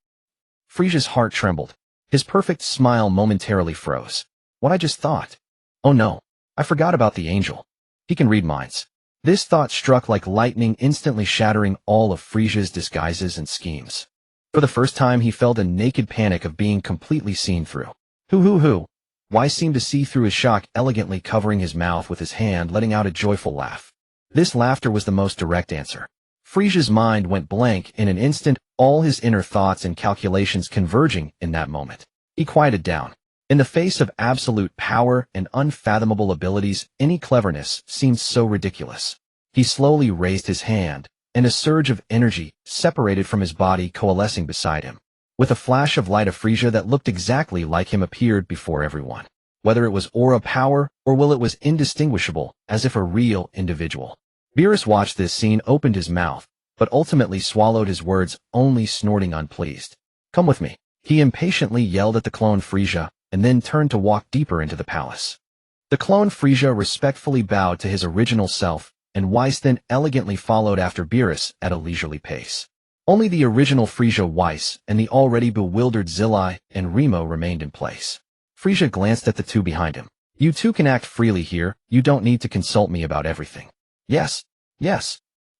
Frieza's heart trembled. His perfect smile momentarily froze. What I just thought? Oh no, I forgot about the angel. He can read minds. This thought struck like lightning, instantly shattering all of Frieza's disguises and schemes. For the first time, he felt a naked panic of being completely seen through. Hoo. Weiss seemed to see through his shock, elegantly covering his mouth with his hand, letting out a joyful laugh. This laughter was the most direct answer. Frieza's mind went blank in an instant, all his inner thoughts and calculations converging in that moment. He quieted down. In the face of absolute power and unfathomable abilities, any cleverness seemed so ridiculous. He slowly raised his hand, and a surge of energy separated from his body, coalescing beside him. With a flash of light, a Frieza that looked exactly like him appeared before everyone. Whether it was aura power or will, it was indistinguishable, as if a real individual. Beerus watched this scene, opened his mouth, but ultimately swallowed his words, only snorting unpleased. Come with me, he impatiently yelled at the clone Frieza, and then turned to walk deeper into the palace. The clone Frieza respectfully bowed to his original self, and Weiss then elegantly followed after Beerus at a leisurely pace. Only the original Frieza, Weiss, and the already bewildered Zilai and Remo remained in place. Frieza glanced at the two behind him. You two can act freely here, you don't need to consult me about everything. Yes.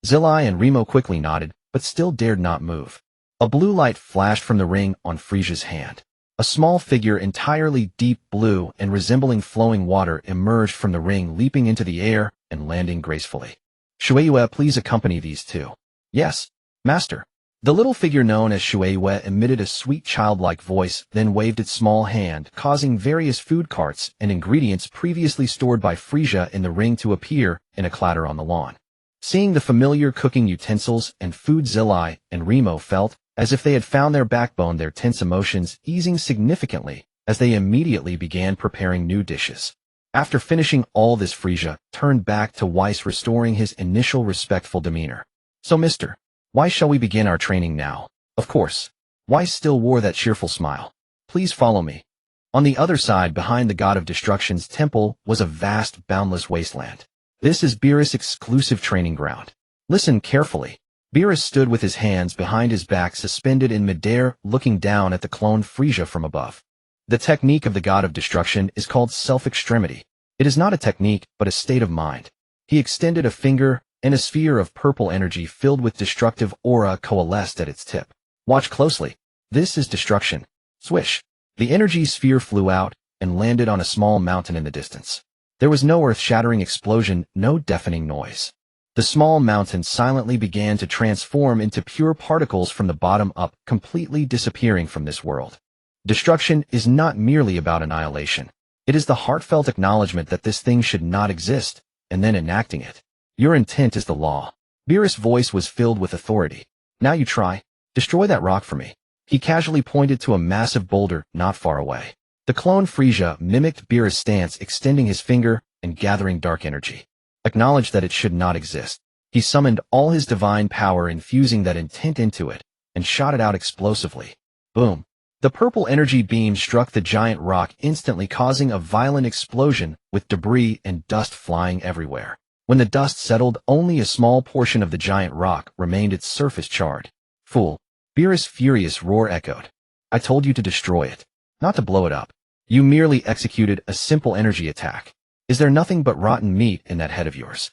Zilai and Remo quickly nodded, but still dared not move. A blue light flashed from the ring on Frieza's hand. A small figure entirely deep blue and resembling flowing water emerged from the ring, leaping into the air and landing gracefully. Shueiyue, please accompany these two. Yes, master. The little figure known as Shueiyue emitted a sweet childlike voice, then waved its small hand, causing various food carts and ingredients previously stored by Frieza in the ring to appear in a clatter on the lawn. Seeing the familiar cooking utensils and food, Zilai and Remo felt as if they had found their backbone, their tense emotions easing significantly as they immediately began preparing new dishes. After finishing all this, Frieza turned back to Weiss, restoring his initial respectful demeanor. So, Mr. Why shall we begin our training now? Of course. Weiss still wore that cheerful smile. Please follow me. On the other side, behind the god of destruction's temple, was a vast, boundless wasteland. This is Beerus' exclusive training ground. Listen carefully. Beerus stood with his hands behind his back, suspended in midair, looking down at the clone Frieza from above. The technique of the god of destruction is called self-extremity. It is not a technique, but a state of mind. He extended a finger, and a sphere of purple energy filled with destructive aura coalesced at its tip. Watch closely. This is destruction. Swish. The energy sphere flew out and landed on a small mountain in the distance. There was no earth-shattering explosion, no deafening noise. The small mountain silently began to transform into pure particles from the bottom up, completely disappearing from this world. Destruction is not merely about annihilation. It is the heartfelt acknowledgement that this thing should not exist, and then enacting it. Your intent is the law. Beerus' voice was filled with authority. Now you try. Destroy that rock for me. He casually pointed to a massive boulder not far away. The clone Frieza mimicked Beerus' stance, extending his finger and gathering dark energy. Acknowledge that it should not exist. He summoned all his divine power, infusing that intent into it, and shot it out explosively. Boom. The purple energy beam struck the giant rock, instantly causing a violent explosion with debris and dust flying everywhere. When the dust settled, only a small portion of the giant rock remained, its surface charred. Fool. Beerus' furious roar echoed. I told you to destroy it, not to blow it up. You merely executed a simple energy attack. Is there nothing but rotten meat in that head of yours?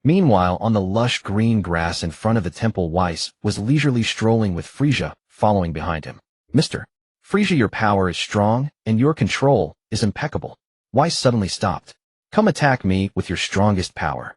Meanwhile, on the lush green grass in front of the temple, Whis was leisurely strolling with Frieza following behind him. Mr. Frieza, your power is strong, and your control is impeccable. Whis suddenly stopped. Come attack me with your strongest power.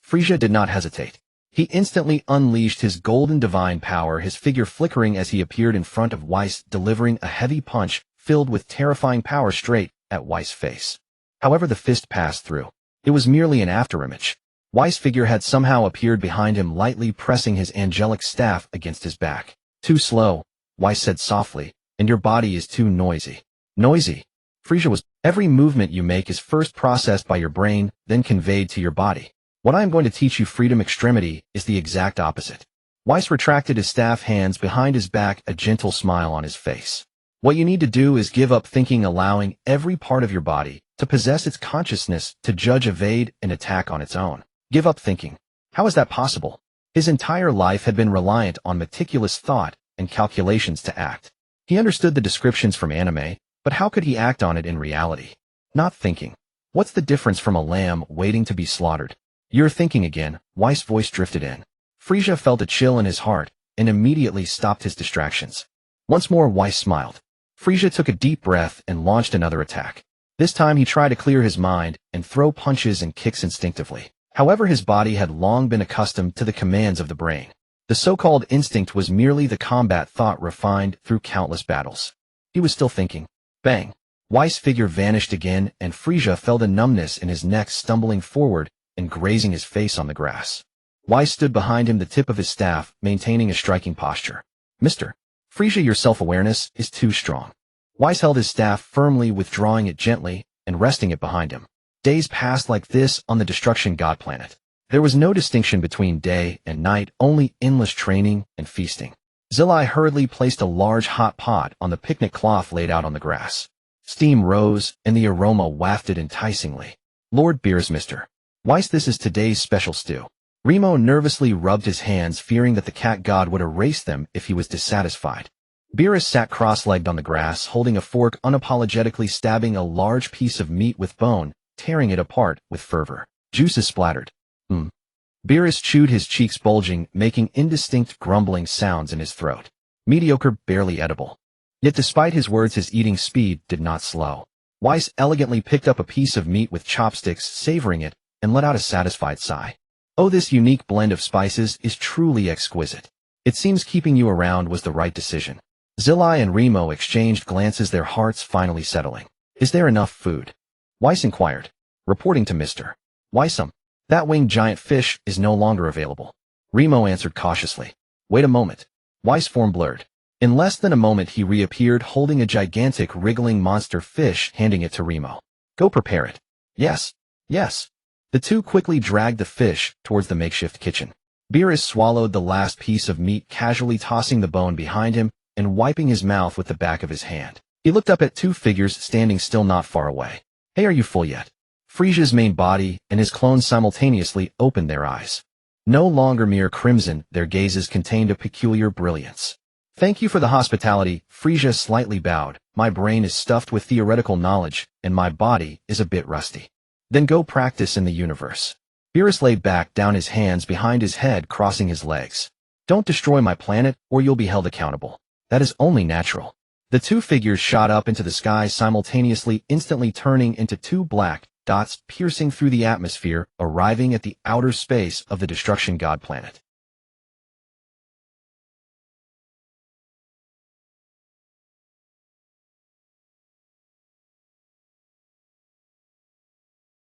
Frieza did not hesitate. He instantly unleashed his golden divine power, his figure flickering as he appeared in front of Whis, delivering a heavy punch filled with terrifying power straight at Whis' face. However, the fist passed through. It was merely an afterimage. Whis' figure had somehow appeared behind him, lightly pressing his angelic staff against his back. Too slow, Whis said softly, and your body is too noisy. Noisy? Frieza was. Every movement you make is first processed by your brain, then conveyed to your body. What I am going to teach you, Freedom Extremity, is the exact opposite. Whis retracted his staff hands behind his back, a gentle smile on his face. What you need to do is give up thinking, allowing every part of your body to possess its consciousness, to judge, evade, and attack on its own. Give up thinking. How is that possible? His entire life had been reliant on meticulous thought and calculations to act. He understood the descriptions from anime, but how could he act on it in reality? Not thinking. What's the difference from a lamb waiting to be slaughtered? You're thinking again, Whis' voice drifted in. Frieza felt a chill in his heart and immediately stopped his distractions. Once more, Whis smiled. Frieza took a deep breath and launched another attack. This time he tried to clear his mind and throw punches and kicks instinctively. However, his body had long been accustomed to the commands of the brain. The so-called instinct was merely the combat thought refined through countless battles. He was still thinking. Bang! Whis' figure vanished again, and Frieza felt a numbness in his neck, stumbling forward and grazing his face on the grass. Whis stood behind him, the tip of his staff maintaining a striking posture. Mr. Frieza, your self-awareness is too strong. Whis held his staff firmly, withdrawing it gently and resting it behind him. Days passed like this on the Destruction God planet. There was no distinction between day and night, only endless training and feasting. Zilai hurriedly placed a large hot pot on the picnic cloth laid out on the grass. Steam rose, and the aroma wafted enticingly. Lord Beerus, Mr. Whis, this is today's special stew. Remo nervously rubbed his hands, fearing that the cat god would erase them if he was dissatisfied. Beerus sat cross-legged on the grass, holding a fork, unapologetically stabbing a large piece of meat with bone, tearing it apart with fervor. Juices splattered. Beerus chewed, his cheeks bulging, making indistinct grumbling sounds in his throat. Mediocre, barely edible. Yet despite his words, his eating speed did not slow. Whis elegantly picked up a piece of meat with chopsticks, savoring it, and let out a satisfied sigh. Oh, this unique blend of spices is truly exquisite. It seems keeping you around was the right decision. Zilai and Remo exchanged glances, their hearts finally settling. Is there enough food? Whis inquired. Reporting to Mr. Wisum. That winged giant fish is no longer available. Remo answered cautiously. Wait a moment. Whis' form blurred. In less than a moment he reappeared, holding a gigantic wriggling monster fish, handing it to Remo. Go prepare it. Yes. Yes. The two quickly dragged the fish towards the makeshift kitchen. Beerus swallowed the last piece of meat, casually tossing the bone behind him and wiping his mouth with the back of his hand. He looked up at two figures standing still not far away. Hey, are you full yet? Frieza's main body and his clones simultaneously opened their eyes. No longer mere crimson, their gazes contained a peculiar brilliance. Thank you for the hospitality, Frieza slightly bowed. My brain is stuffed with theoretical knowledge, and my body is a bit rusty. Then go practice in the universe. Beerus laid back down, his hands behind his head, crossing his legs. Don't destroy my planet, or you'll be held accountable. That is only natural. The two figures shot up into the sky simultaneously, instantly turning into two black dots piercing through the atmosphere, arriving at the outer space of the Destruction God planet.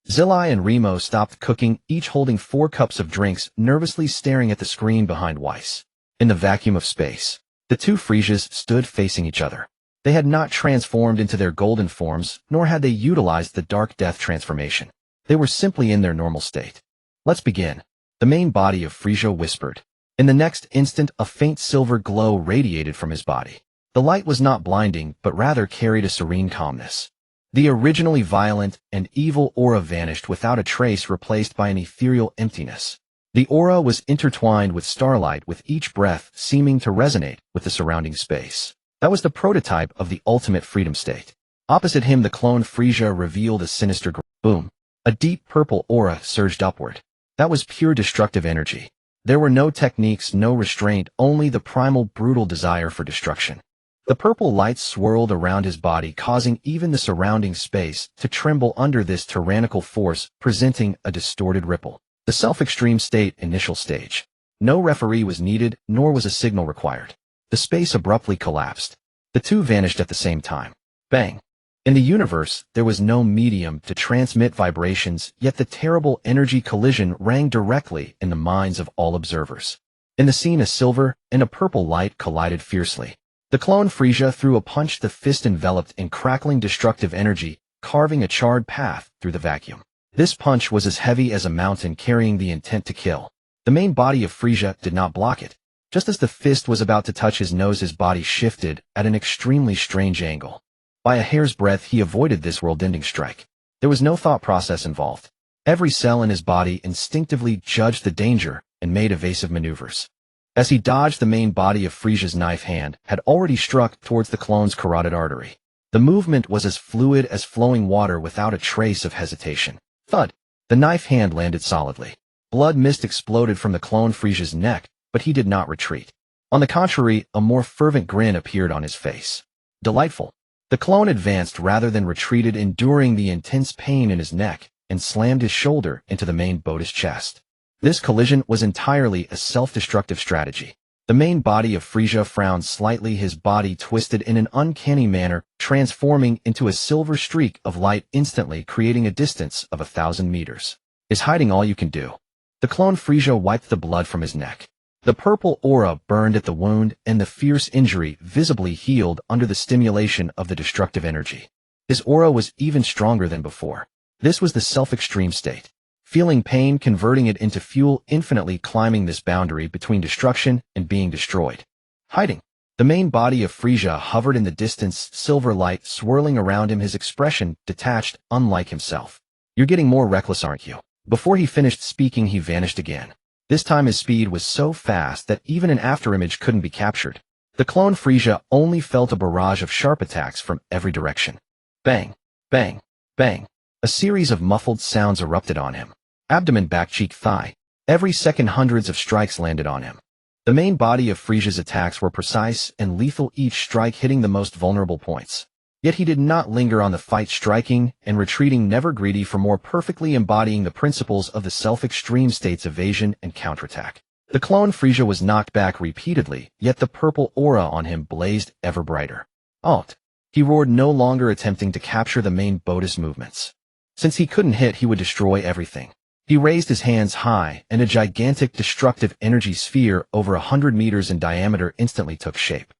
Zilai and Remo stopped cooking, each holding 4 cups of drinks, nervously staring at the screen behind Whis. In the vacuum of space, the two Friezas stood facing each other. They had not transformed into their golden forms, nor had they utilized the Dark Death transformation. They were simply in their normal state. Let's begin. The main body of Frieza whispered. In the next instant, a faint silver glow radiated from his body. The light was not blinding, but rather carried a serene calmness. The originally violent and evil aura vanished without a trace, replaced by an ethereal emptiness. The aura was intertwined with starlight, with each breath seeming to resonate with the surrounding space. That was the prototype of the ultimate freedom state. Opposite him, the clone Frieza revealed a sinister boom. A deep purple aura surged upward. That was pure destructive energy. There were no techniques, no restraint, only the primal, brutal desire for destruction. The purple light swirled around his body, causing even the surrounding space to tremble under this tyrannical force, presenting a distorted ripple. The self-extreme state, initial stage. No referee was needed, nor was a signal required. The space abruptly collapsed. The two vanished at the same time. Bang! In the universe, there was no medium to transmit vibrations, yet the terrible energy collision rang directly in the minds of all observers. In the scene, a silver and a purple light collided fiercely. The clone Frieza threw a punch, the fist enveloped in crackling destructive energy, carving a charred path through the vacuum. This punch was as heavy as a mountain, carrying the intent to kill. The main body of Frieza did not block it. Just as the fist was about to touch his nose, his body shifted at an extremely strange angle. By a hair's breadth, he avoided this world-ending strike. There was no thought process involved. Every cell in his body instinctively judged the danger and made evasive maneuvers. As he dodged, the main body of Frieza's knife hand had already struck towards the clone's carotid artery. The movement was as fluid as flowing water, without a trace of hesitation. Thud! The knife hand landed solidly. Blood mist exploded from the clone Frieza's neck, but he did not retreat. On the contrary, a more fervent grin appeared on his face. Delightful. The clone advanced rather than retreated, enduring the intense pain in his neck, and slammed his shoulder into the main body's chest. This collision was entirely a self-destructive strategy. The main body of Frieza frowned slightly, his body twisted in an uncanny manner, transforming into a silver streak of light instantly, creating a distance of 1,000 meters. Is hiding all you can do? The clone Frieza wiped the blood from his neck. The purple aura burned at the wound, and the fierce injury visibly healed under the stimulation of the destructive energy. His aura was even stronger than before. This was the self-extreme state. Feeling pain, converting it into fuel, infinitely climbing this boundary between destruction and being destroyed. Hiding. The main body of Frieza hovered in the distance, silver light swirling around him, his expression detached, unlike himself. You're getting more reckless, aren't you? Before he finished speaking, he vanished again. This time his speed was so fast that even an afterimage couldn't be captured. The clone Frieza only felt a barrage of sharp attacks from every direction. Bang! Bang! Bang! A series of muffled sounds erupted on him. Abdomen, back, cheek, thigh. Every second, hundreds of strikes landed on him. The main body of Frieza's attacks were precise and lethal, each strike hitting the most vulnerable points. Yet he did not linger on the fight, striking and retreating, never greedy for more, perfectly embodying the principles of the self-extreme state's evasion and counterattack. The clone Frieza was knocked back repeatedly, yet the purple aura on him blazed ever brighter. Alt! He roared, no longer attempting to capture the main body's movements. Since he couldn't hit, he would destroy everything. He raised his hands high, and a gigantic destructive energy sphere over 100 meters in diameter instantly took shape.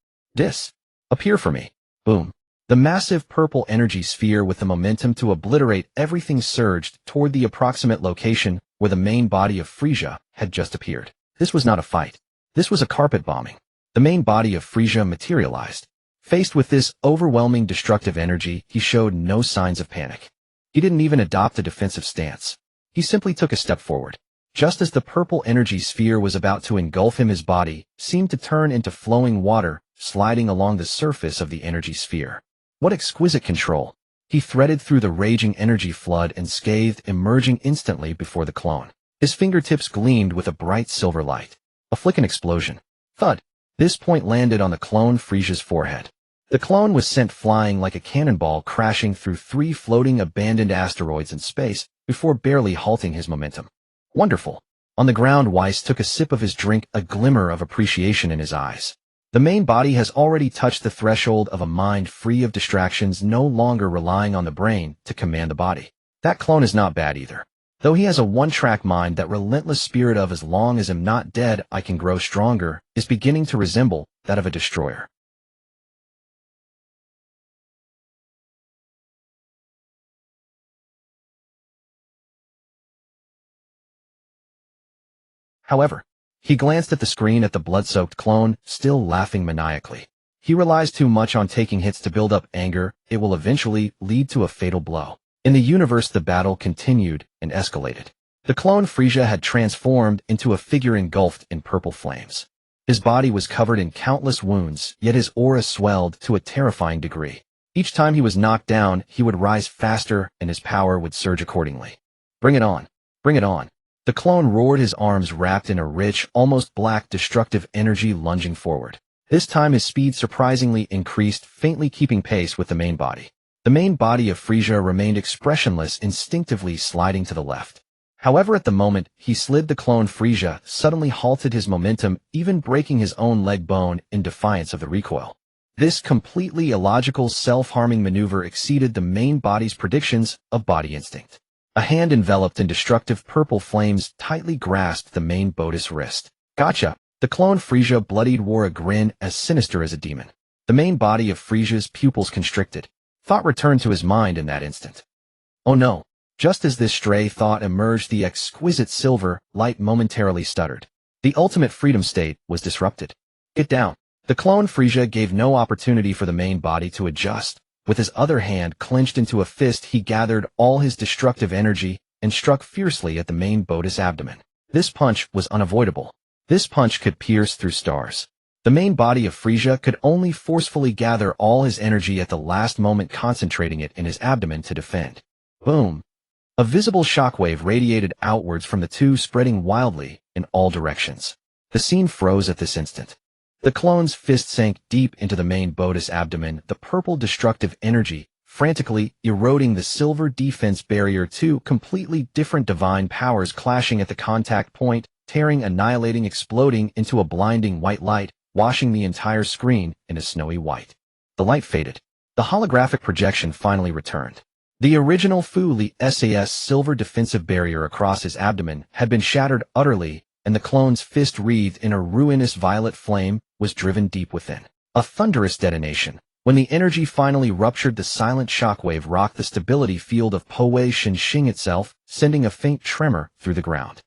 Appear for me. Boom. The massive purple energy sphere, with the momentum to obliterate everything, surged toward the approximate location where the main body of Frieza had just appeared. This was not a fight. This was a carpet bombing. The main body of Frieza materialized. Faced with this overwhelming destructive energy, he showed no signs of panic. He didn't even adopt a defensive stance. He simply took a step forward. Just as the purple energy sphere was about to engulf him, his body seemed to turn into flowing water, sliding along the surface of the energy sphere. What exquisite control! He threaded through the raging energy flood unscathed, emerging instantly before the clone. His fingertips gleamed with a bright silver light. A flick, and explosion. Thud! This point landed on the clone Frieza's forehead. The clone was sent flying like a cannonball, crashing through 3 floating abandoned asteroids in space before barely halting his momentum. Wonderful. On the ground, Weiss took a sip of his drink, a glimmer of appreciation in his eyes. The main body has already touched the threshold of a mind free of distractions, no longer relying on the brain to command the body. That clone is not bad either. Though he has a one-track mind, that relentless spirit of "as long as I'm not dead, I can grow stronger" is beginning to resemble that of a destroyer. However, He glanced at the screen at the blood-soaked clone, still laughing maniacally. He relies too much on taking hits to build up anger. It will eventually lead to a fatal blow. In the universe, the battle continued and escalated. The clone Frieza had transformed into a figure engulfed in purple flames. His body was covered in countless wounds, yet his aura swelled to a terrifying degree. Each time he was knocked down, he would rise faster and his power would surge accordingly. Bring it on! Bring it on! The clone roared, his arms wrapped in a rich, almost black, destructive energy lunging forward. This time his speed surprisingly increased, faintly keeping pace with the main body. The main body of Frieza remained expressionless, instinctively sliding to the left. However, at the moment he slid, the clone Frieza suddenly halted his momentum, even breaking his own leg bone in defiance of the recoil. This completely illogical, self-harming maneuver exceeded the main body's predictions of body instinct. A hand enveloped in destructive purple flames tightly grasped the main body's wrist. Gotcha! The clone Frieza bloodied wore a grin as sinister as a demon. The main body of Frieza's pupils constricted. Thought returned to his mind in that instant. Oh no! Just as this stray thought emerged, the exquisite silver light momentarily stuttered. The ultimate freedom state was disrupted. Get down! The clone Frieza gave no opportunity for the main body to adjust. With his other hand clenched into a fist, he gathered all his destructive energy and struck fiercely at the main body's abdomen. This punch was unavoidable. This punch could pierce through stars. The main body of Frieza could only forcefully gather all his energy at the last moment, concentrating it in his abdomen to defend. Boom! A visible shockwave radiated outwards from the two, spreading wildly in all directions. The scene froze at this instant. The clone's fist sank deep into the main body's abdomen, the purple destructive energy frantically eroding the silver defense barrier. Two completely different divine powers clashing at the contact point, tearing, annihilating, exploding into a blinding white light, washing the entire screen in a snowy white. The light faded. The holographic projection finally returned. The original Fu Li SAS silver defensive barrier across his abdomen had been shattered utterly, and the clone's fist, wreathed in a ruinous violet flame, was driven deep within. A thunderous detonation. When the energy finally ruptured, the silent shockwave rocked the stability field of Powei Shinxing itself, sending a faint tremor through the ground.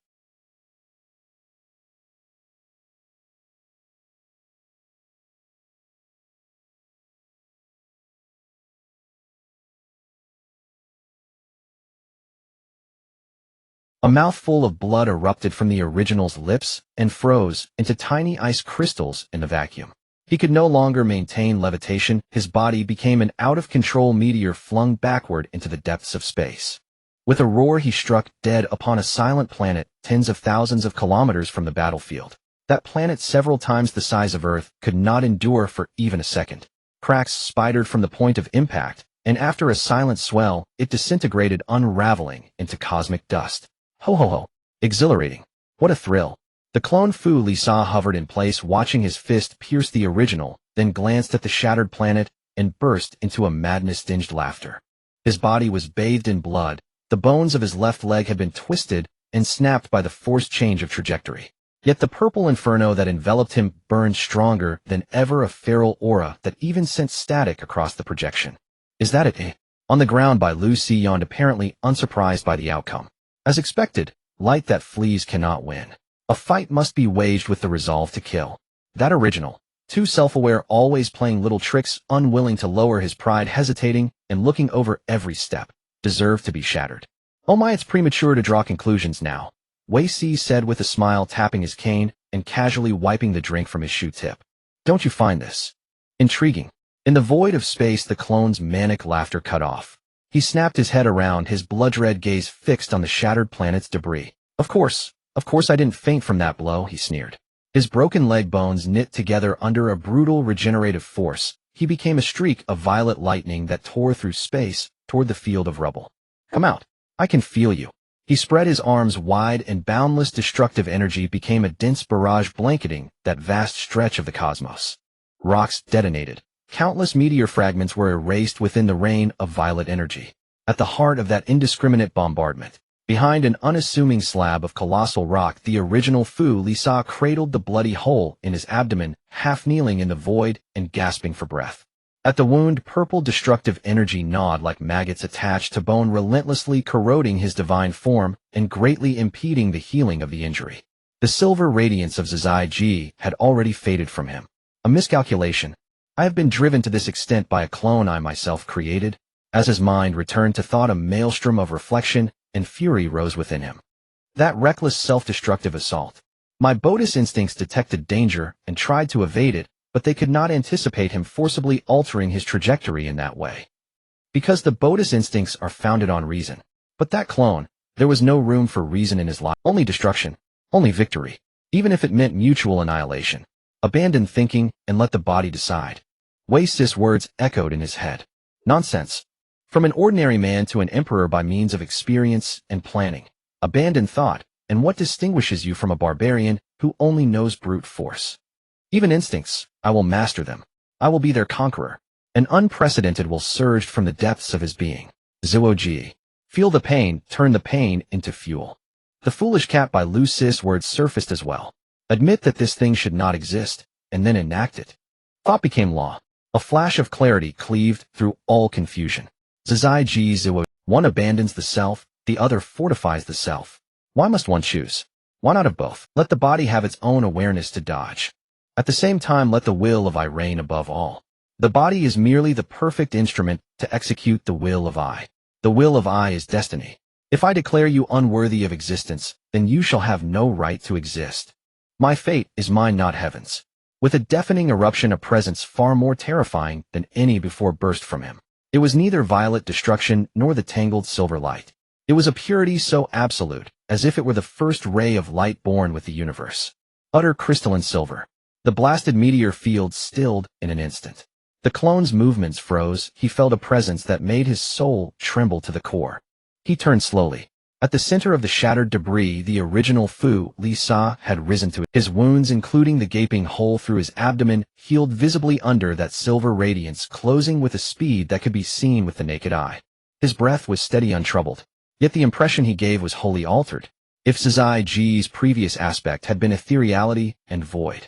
A mouthful of blood erupted from the original's lips and froze into tiny ice crystals in the vacuum. He could no longer maintain levitation. His body became an out-of-control meteor flung backward into the depths of space. With a roar, he struck dead upon a silent planet tens of thousands of kilometers from the battlefield. That planet, several times the size of Earth, could not endure for even a second. Cracks spidered from the point of impact, and after a silent swell, it disintegrated, unraveling into cosmic dust. Ho ho ho. Exhilarating. What a thrill. The clone Fu Li hovered in place, watching his fist pierce the original, then glanced at the shattered planet and burst into a madness-tinged laughter. His body was bathed in blood. The bones of his left leg had been twisted and snapped by the forced change of trajectory. Yet the purple inferno that enveloped him burned stronger than ever, a feral aura that even sent static across the projection. Is that it? On the ground by Lu Si yawned, apparently unsurprised by the outcome. As expected, light that flees cannot win. A fight must be waged with the resolve to kill. That original, too self-aware, always playing little tricks, unwilling to lower his pride, hesitating and looking over every step, deserved to be shattered. Oh my, it's premature to draw conclusions now, Wei Si said with a smile, tapping his cane and casually wiping the drink from his shoe tip. Don't you find this intriguing? In the void of space, the clone's manic laughter cut off. He snapped his head around, his blood-red gaze fixed on the shattered planet's debris. Of course I didn't faint from that blow, he sneered. His broken leg bones knit together under a brutal regenerative force. He became a streak of violet lightning that tore through space toward the field of rubble. Come out. I can feel you. He spread his arms wide, and boundless destructive energy became a dense barrage blanketing that vast stretch of the cosmos. Rocks detonated. Countless meteor fragments were erased within the rain of violet energy. At the heart of that indiscriminate bombardment, behind an unassuming slab of colossal rock, the original Fu Li cradled the bloody hole in his abdomen, half kneeling in the void and gasping for breath. At the wound, purple destructive energy gnawed like maggots attached to bone, relentlessly corroding his divine form and greatly impeding the healing of the injury. The silver radiance of Zazai Ji had already faded from him. A miscalculation. I have been driven to this extent by a clone I myself created. As his mind returned to thought, a maelstrom of reflection and fury rose within him. That reckless self-destructive assault. My Bodis instincts detected danger and tried to evade it, but they could not anticipate him forcibly altering his trajectory in that way. Because the Bodis instincts are founded on reason. But that clone, there was no room for reason in his life. Only destruction. Only victory. Even if it meant mutual annihilation. Abandon thinking and let the body decide. Wei Sis words echoed in his head. Nonsense. From an ordinary man to an emperor by means of experience and planning. Abandon thought, and what distinguishes you from a barbarian who only knows brute force? Even instincts, I will master them. I will be their conqueror. An unprecedented will surged from the depths of his being. Zuoji. Feel the pain, turn the pain into fuel. The Foolish Cat by Lu Sis words surfaced as well. Admit that this thing should not exist, and then enact it. Thought became law. A flash of clarity cleaved through all confusion. Zazai Ji Zuo. One abandons the self, the other fortifies the self. Why must one choose? Why not have both? Let the body have its own awareness to dodge. At the same time, let the will of I reign above all. The body is merely the perfect instrument to execute the will of I. The will of I is destiny. If I declare you unworthy of existence, then you shall have no right to exist. My fate is mine, not heaven's. With a deafening eruption, a presence far more terrifying than any before burst from him. It was neither violet destruction nor the tangled silver light. It was a purity so absolute, as if it were the first ray of light born with the universe. Utter crystalline silver. The blasted meteor field stilled in an instant. The clone's movements froze. He felt a presence that made his soul tremble to the core. He turned slowly. At the center of the shattered debris, the original Fu Lisa had risen to it. His wounds, including the gaping hole through his abdomen, healed visibly under that silver radiance, closing with a speed that could be seen with the naked eye. His breath was steady, untroubled. Yet the impression he gave was wholly altered. If Zazai Ji's previous aspect had been ethereality and void,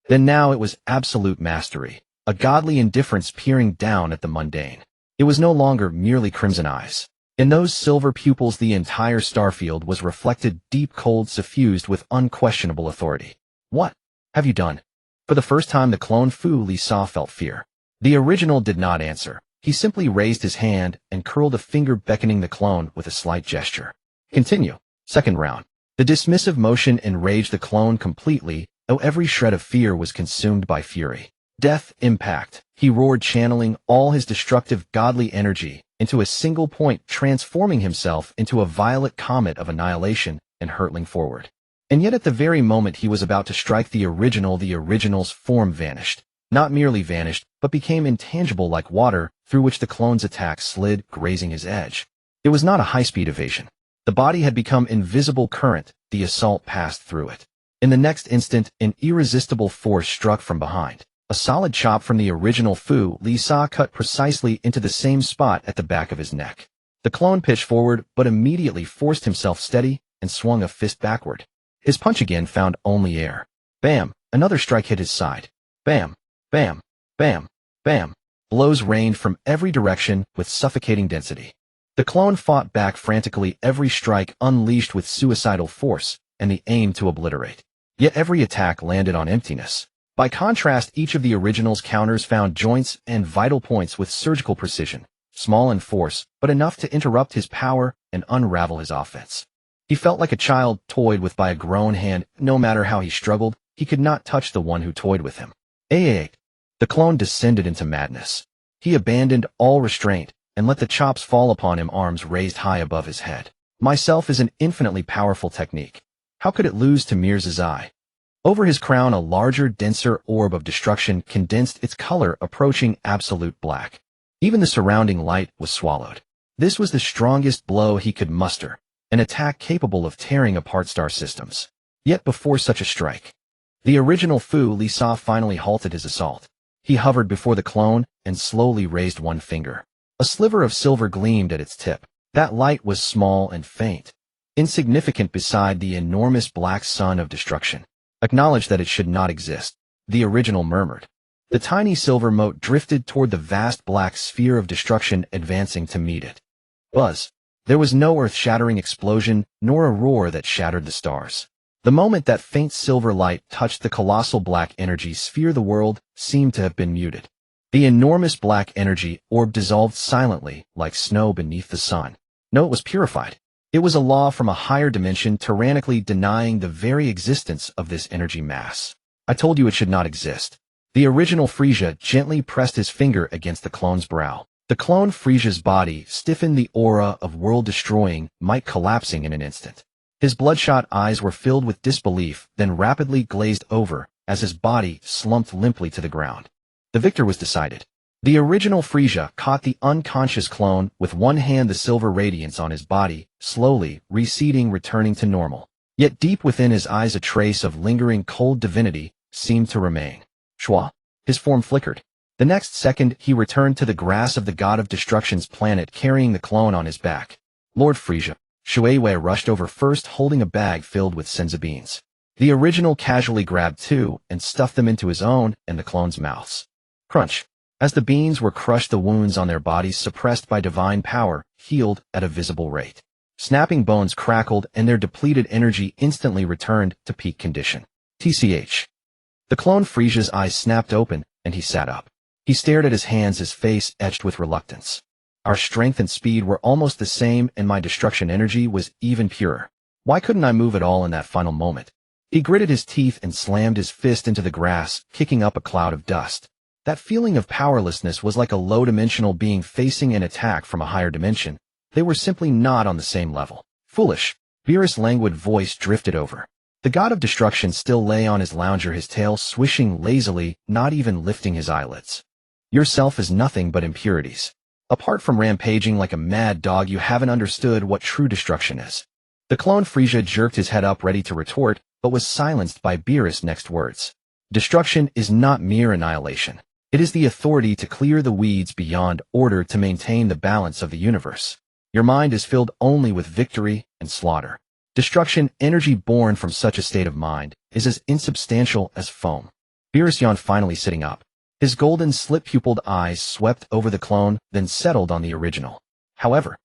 then now it was absolute mastery, a godly indifference peering down at the mundane. It was no longer merely crimson eyes. In those silver pupils the entire starfield was reflected, deep, cold, suffused with unquestionable authority. What have you done? For the first time the clone Fu Lisa felt fear. The original did not answer. He simply raised his hand and curled a finger, beckoning the clone with a slight gesture. Continue. Second round. The dismissive motion enraged the clone completely, though every shred of fear was consumed by fury. Death, impact, he roared, channeling all his destructive godly energy into a single point, transforming himself into a violet comet of annihilation and hurtling forward. And yet at the very moment he was about to strike the original's form vanished. Not merely vanished, but became intangible like water, through which the clone's attack slid, grazing his edge. It was not a high-speed evasion. The body had become invisible current, the assault passed through it. In the next instant, an irresistible force struck from behind. A solid chop from the original Fu Lisa cut precisely into the same spot at the back of his neck. The clone pitched forward, but immediately forced himself steady and swung a fist backward. His punch again found only air. Bam! Another strike hit his side. Bam! Bam! Bam! Bam! Blows rained from every direction with suffocating density. The clone fought back frantically, every strike unleashed with suicidal force and the aim to obliterate. Yet every attack landed on emptiness. By contrast, each of the original's counters found joints and vital points with surgical precision, small in force, but enough to interrupt his power and unravel his offense. He felt like a child toyed with by a grown hand. No matter how he struggled, he could not touch the one who toyed with him. The clone descended into madness. He abandoned all restraint and let the chops fall upon him, arms raised high above his head. Myself is an infinitely powerful technique. How could it lose to mere Zazai? Over his crown a larger, denser orb of destruction condensed, its color approaching absolute black. Even the surrounding light was swallowed. This was the strongest blow he could muster, an attack capable of tearing apart star systems. Yet before such a strike, the original Fu Lisa finally halted his assault. He hovered before the clone and slowly raised one finger. A sliver of silver gleamed at its tip. That light was small and faint, insignificant beside the enormous black sun of destruction. Acknowledge that it should not exist, the original murmured. The tiny silver mote drifted toward the vast black sphere of destruction, advancing to meet it. Buzz. There was no earth-shattering explosion, nor a roar that shattered the stars. The moment that faint silver light touched the colossal black energy sphere, the world seemed to have been muted. The enormous black energy orb dissolved silently, like snow beneath the sun. No, it was purified. It was a law from a higher dimension tyrannically denying the very existence of this energy mass. I told you it should not exist. The original Frieza gently pressed his finger against the clone's brow. The clone Frieza's body stiffened, the aura of world-destroying might collapsing in an instant. His bloodshot eyes were filled with disbelief, then rapidly glazed over as his body slumped limply to the ground. The victor was decided. The original Frieza caught the unconscious clone with one hand, the silver radiance on his body, slowly receding, returning to normal. Yet deep within his eyes a trace of lingering cold divinity seemed to remain. Shwa. His form flickered. The next second he returned to the grass of the god of destruction's planet, carrying the clone on his back. Lord Frieza. Shuiwei rushed over first, holding a bag filled with senza beans. The original casually grabbed two and stuffed them into his own and the clone's mouths. Crunch. As the beans were crushed, the wounds on their bodies, suppressed by divine power, healed at a visible rate. Snapping bones crackled and their depleted energy instantly returned to peak condition. TCH. The clone Frieza's eyes snapped open and he sat up. He stared at his hands, his face etched with reluctance. Our strength and speed were almost the same and my destruction energy was even purer. Why couldn't I move at all in that final moment? He gritted his teeth and slammed his fist into the grass, kicking up a cloud of dust. That feeling of powerlessness was like a low-dimensional being facing an attack from a higher dimension. They were simply not on the same level. Foolish. Beerus' languid voice drifted over. The god of destruction still lay on his lounger, his tail swishing lazily, not even lifting his eyelids. Yourself is nothing but impurities. Apart from rampaging like a mad dog, you haven't understood what true destruction is. The clone Frieza jerked his head up, ready to retort, but was silenced by Beerus' next words. Destruction is not mere annihilation. It is the authority to clear the weeds beyond order, to maintain the balance of the universe. Your mind is filled only with victory and slaughter. Destruction, energy born from such a state of mind, is as insubstantial as foam. Beerus yawned, finally sitting up. His golden slit-pupiled eyes swept over the clone, then settled on the original. However,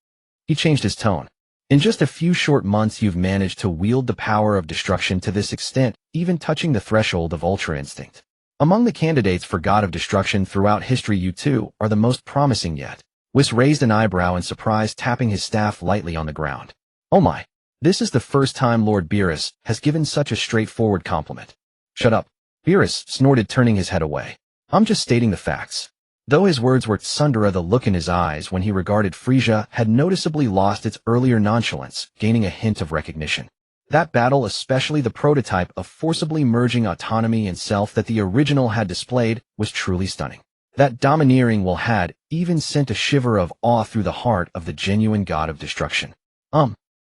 he changed his tone. In just a few short months you've managed to wield the power of destruction to this extent, even touching the threshold of Ultra Instinct. Among the candidates for God of Destruction throughout history, you two are the most promising yet. Whis raised an eyebrow in surprise, tapping his staff lightly on the ground. Oh my. This is the first time Lord Beerus has given such a straightforward compliment. Shut up. Beerus snorted, turning his head away. I'm just stating the facts. Though his words were tsundere, the look in his eyes when he regarded Frieza had noticeably lost its earlier nonchalance, gaining a hint of recognition. That battle, especially the prototype of forcibly merging autonomy and self that the original had displayed, was truly stunning. That domineering will had even sent a shiver of awe through the heart of the genuine god of destruction.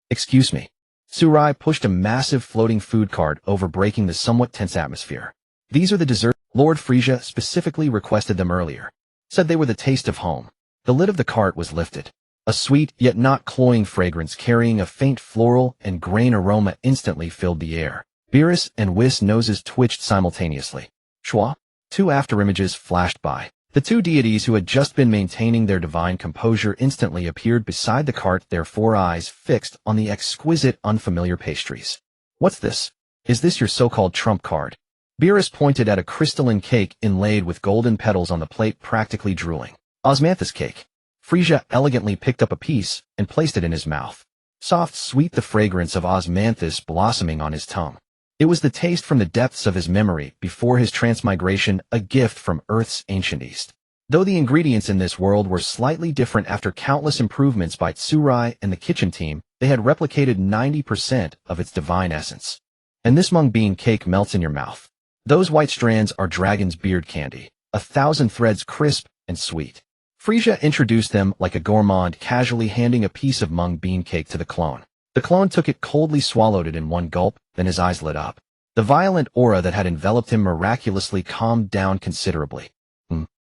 Excuse me. Surai pushed a massive floating food cart over, breaking the somewhat tense atmosphere. These are the desserts. Lord Frieza specifically requested them earlier. Said they were the taste of home. The lid of the cart was lifted. A sweet, yet not cloying fragrance carrying a faint floral and grain aroma instantly filled the air. Beerus and Whis' noses twitched simultaneously. Shwa. Two afterimages flashed by. The two deities who had just been maintaining their divine composure instantly appeared beside the cart, their four eyes fixed on the exquisite, unfamiliar pastries. What's this? Is this your so-called trump card? Beerus pointed at a crystalline cake inlaid with golden petals on the plate, practically drooling. Osmanthus cake. Frieza elegantly picked up a piece and placed it in his mouth. Soft, sweet, the fragrance of osmanthus blossoming on his tongue. It was the taste from the depths of his memory before his transmigration, a gift from Earth's ancient East. Though the ingredients in this world were slightly different, after countless improvements by Tsurai and the kitchen team, they had replicated 90% of its divine essence. And this mung bean cake melts in your mouth. Those white strands are dragon's beard candy, 1,000 threads, crisp and sweet. Frieza introduced them like a gourmand, casually handing a piece of mung bean cake to the clone. The clone took it, coldly swallowed it in one gulp, then his eyes lit up. The violent aura that had enveloped him miraculously calmed down considerably.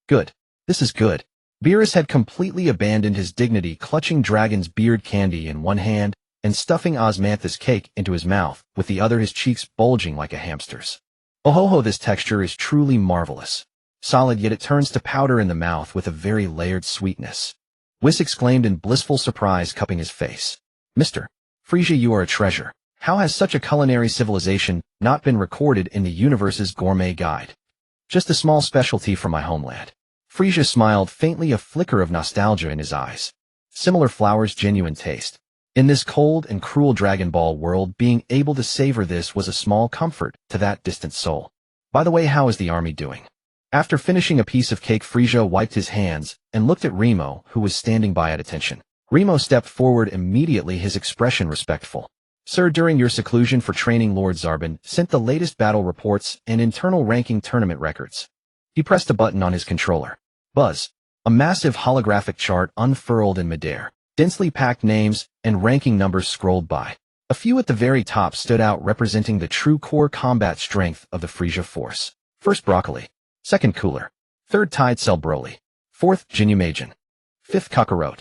Good. This is good. Beerus had completely abandoned his dignity, clutching dragon's beard candy in one hand and stuffing osmanthus cake into his mouth, with the other, his cheeks bulging like a hamster's. Oh ho ho, this texture is truly marvelous. Solid, yet it turns to powder in the mouth with a very layered sweetness. Whis exclaimed in blissful surprise, cupping his face. Mr. Frieza, you are a treasure. How has such a culinary civilization not been recorded in the universe's gourmet guide? Just a small specialty from my homeland. Frieza smiled, faintly, a flicker of nostalgia in his eyes. Similar flowers, genuine taste. In this cold and cruel Dragon Ball world, being able to savor this was a small comfort to that distant soul. By the way, how is the army doing? After finishing a piece of cake, Frieza wiped his hands and looked at Remo, who was standing by at attention. Remo stepped forward immediately, his expression respectful. Sir, during your seclusion for training, Lord Zarbin sent the latest battle reports and internal ranking tournament records. He pressed a button on his controller. Buzz. A massive holographic chart unfurled in midair. Densely packed names and ranking numbers scrolled by. A few at the very top stood out, representing the true core combat strength of the Frieza force. First, Broccoli. Second, Cooler. Third, Tide Cell Broly. Fourth, Jinumagen. Fifth, Kakarot.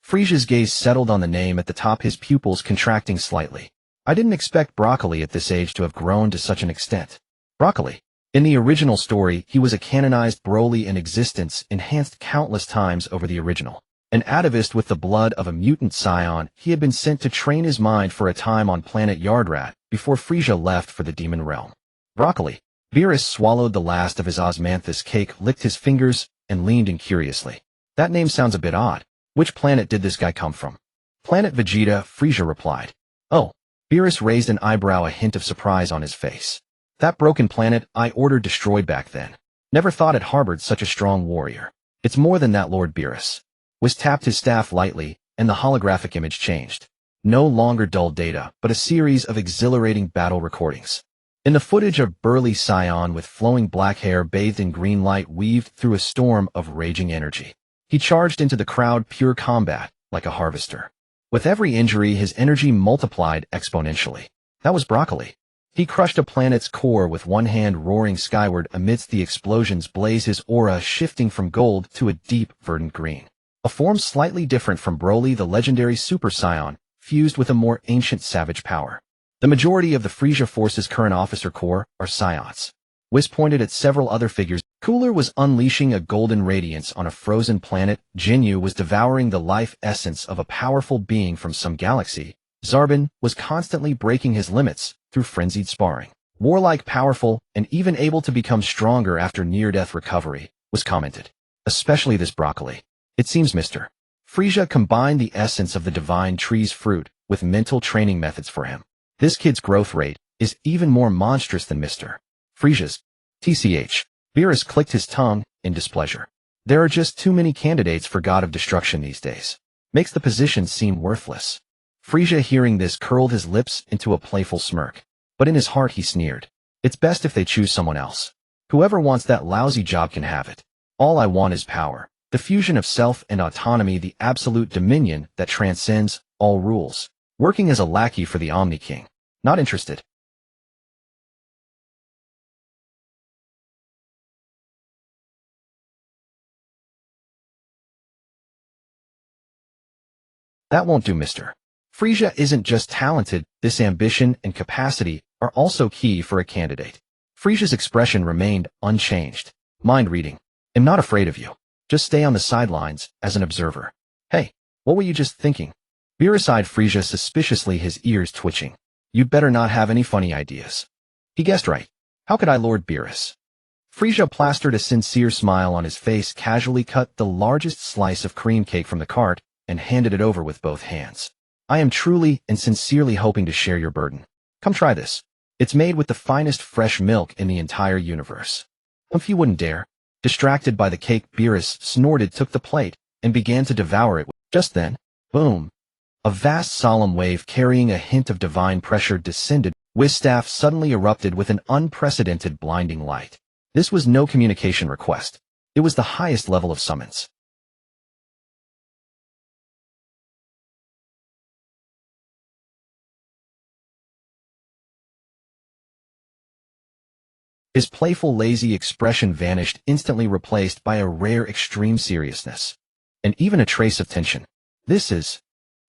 Frieza's gaze settled on the name at the top, his pupils contracting slightly. I didn't expect Broccoli at this age to have grown to such an extent. Broccoli. In the original story, he was a canonized Broly in existence, enhanced countless times over the original. An atavist with the blood of a mutant Saiyan, he had been sent to train his mind for a time on planet Yardrat before Frieza left for the demon realm. Broccoli. Beerus swallowed the last of his osmanthus cake, licked his fingers, and leaned in curiously. That name sounds a bit odd. Which planet did this guy come from? Planet Vegeta, Frieza replied. Oh. Beerus raised an eyebrow, a hint of surprise on his face. That broken planet I ordered destroyed back then. Never thought it harbored such a strong warrior. It's more than that, Lord Beerus. Whis tapped his staff lightly, and the holographic image changed. No longer dull data, but a series of exhilarating battle recordings. In the footage, a burly Saiyan with flowing black hair bathed in green light weaved through a storm of raging energy. He charged into the crowd, pure combat, like a harvester. With every injury, his energy multiplied exponentially. That was Broccoli. He crushed a planet's core with one hand, roaring skyward amidst the explosions blaze, his aura shifting from gold to a deep, verdant green. A form slightly different from Broly, the legendary Super Saiyan, fused with a more ancient savage power. The majority of the Frieza Force's current officer corps are Saiyans. Whis pointed at several other figures. Cooler was unleashing a golden radiance on a frozen planet. Jinyu was devouring the life essence of a powerful being from some galaxy. Zarbin was constantly breaking his limits through frenzied sparring. Warlike, powerful, and even able to become stronger after near-death recovery, was commented. Especially this Broccoli. It seems Mr. Frieza combined the essence of the divine tree's fruit with mental training methods for him. This kid's growth rate is even more monstrous than Mr. Frieza's. TCH. Beerus clicked his tongue in displeasure. There are just too many candidates for God of Destruction these days. Makes the position seem worthless. Frieza, hearing this, curled his lips into a playful smirk. But in his heart he sneered. It's best if they choose someone else. Whoever wants that lousy job can have it. All I want is power. The fusion of self and autonomy, the absolute dominion that transcends all rules. Working as a lackey for the Omni King. Not interested. That won't do, Mr. Frieza isn't just talented, this ambition and capacity are also key for a candidate. Frieza's expression remained unchanged. Mind reading. I'm not afraid of you. Just stay on the sidelines as an observer. Hey, what were you just thinking? Beerus eyed Frieza suspiciously, his ears twitching. You'd better not have any funny ideas. He guessed right. How could I, Lord Beerus? Frieza plastered a sincere smile on his face, casually cut the largest slice of cream cake from the cart, and handed it over with both hands. I am truly and sincerely hoping to share your burden. Come try this. It's made with the finest fresh milk in the entire universe. If you wouldn't dare. Distracted by the cake, Beerus snorted, took the plate, and began to devour it. Just then, boom. A vast solemn wave carrying a hint of divine pressure descended. Whis staff suddenly erupted with an unprecedented blinding light. This was no communication request. It was the highest level of summons. His playful, lazy expression vanished, instantly replaced by a rare, extreme seriousness. And even a trace of tension. This is...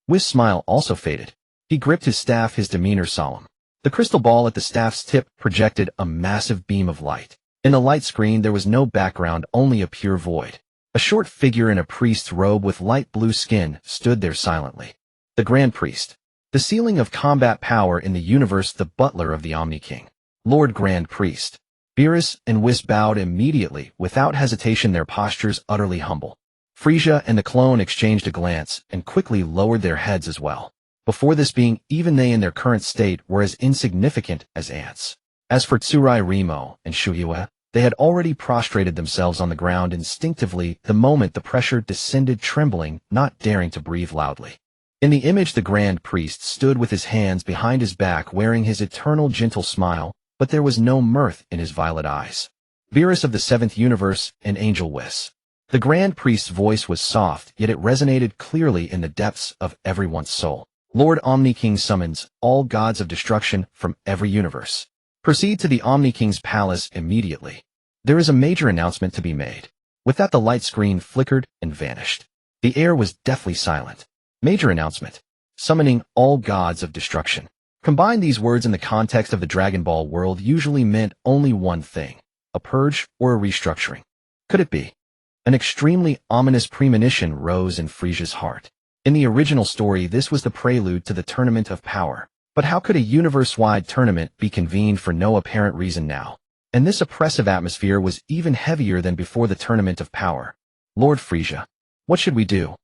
Whis' smile also faded. He gripped his staff, his demeanor solemn. The crystal ball at the staff's tip projected a massive beam of light. In the light screen there was no background, only a pure void. A short figure in a priest's robe with light blue skin stood there silently. The Grand Priest. The ceiling of combat power in the universe, the butler of the Omni King. Lord Grand Priest. Beerus and Whis bowed immediately, without hesitation, their postures utterly humble. Frieza and the clone exchanged a glance, and quickly lowered their heads as well. Before this being, even they in their current state were as insignificant as ants. As for Tsurai Remo and Shuiwa, they had already prostrated themselves on the ground instinctively the moment the pressure descended, trembling, not daring to breathe loudly. In the image, the Grand Priest stood with his hands behind his back, wearing his eternal gentle smile, but there was no mirth in his violet eyes. Beerus of the Seventh Universe and Angel Whis. The Grand Priest's voice was soft, yet it resonated clearly in the depths of everyone's soul. Lord Omni King summons all gods of destruction from every universe. Proceed to the Omni King's palace immediately. There is a major announcement to be made. With that, the light screen flickered and vanished. The air was deathly silent. Major announcement. Summoning all gods of destruction. Combine these words in the context of the Dragon Ball world usually meant only one thing: a purge or a restructuring. Could it be? An extremely ominous premonition rose in Frieza's heart. In the original story, this was the prelude to the Tournament of Power. But how could a universe-wide tournament be convened for no apparent reason now? And this oppressive atmosphere was even heavier than before the Tournament of Power. Lord Frieza, what should we do?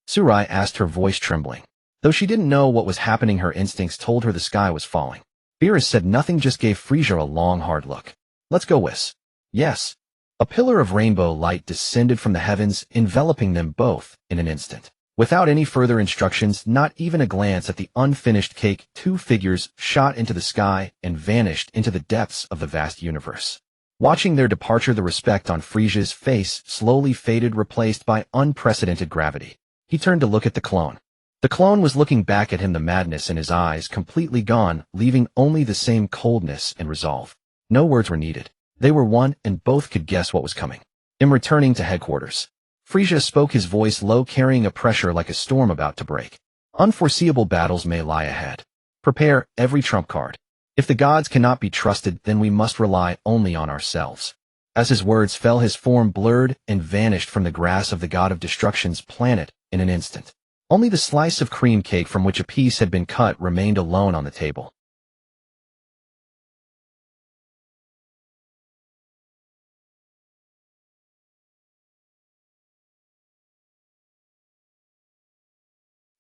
Tsurai asked, her voice trembling. Though she didn't know what was happening, her instincts told her the sky was falling. Beerus said nothing, just gave Frieza a long, hard look. Let's go, Whis. Yes. A pillar of rainbow light descended from the heavens, enveloping them both in an instant. Without any further instructions, not even a glance at the unfinished cake, two figures shot into the sky and vanished into the depths of the vast universe. Watching their departure, the respect on Frieza's face slowly faded, replaced by unprecedented gravity. He turned to look at the clone. The clone was looking back at him, the madness in his eyes completely gone, leaving only the same coldness and resolve. No words were needed. They were one, and both could guess what was coming. In returning to headquarters, Frieza spoke, his voice low, carrying a pressure like a storm about to break. Unforeseeable battles may lie ahead. Prepare every trump card. If the gods cannot be trusted, then we must rely only on ourselves. As his words fell, his form blurred and vanished from the grass of the god of destruction's planet in an instant. Only the slice of cream cake from which a piece had been cut remained alone on the table.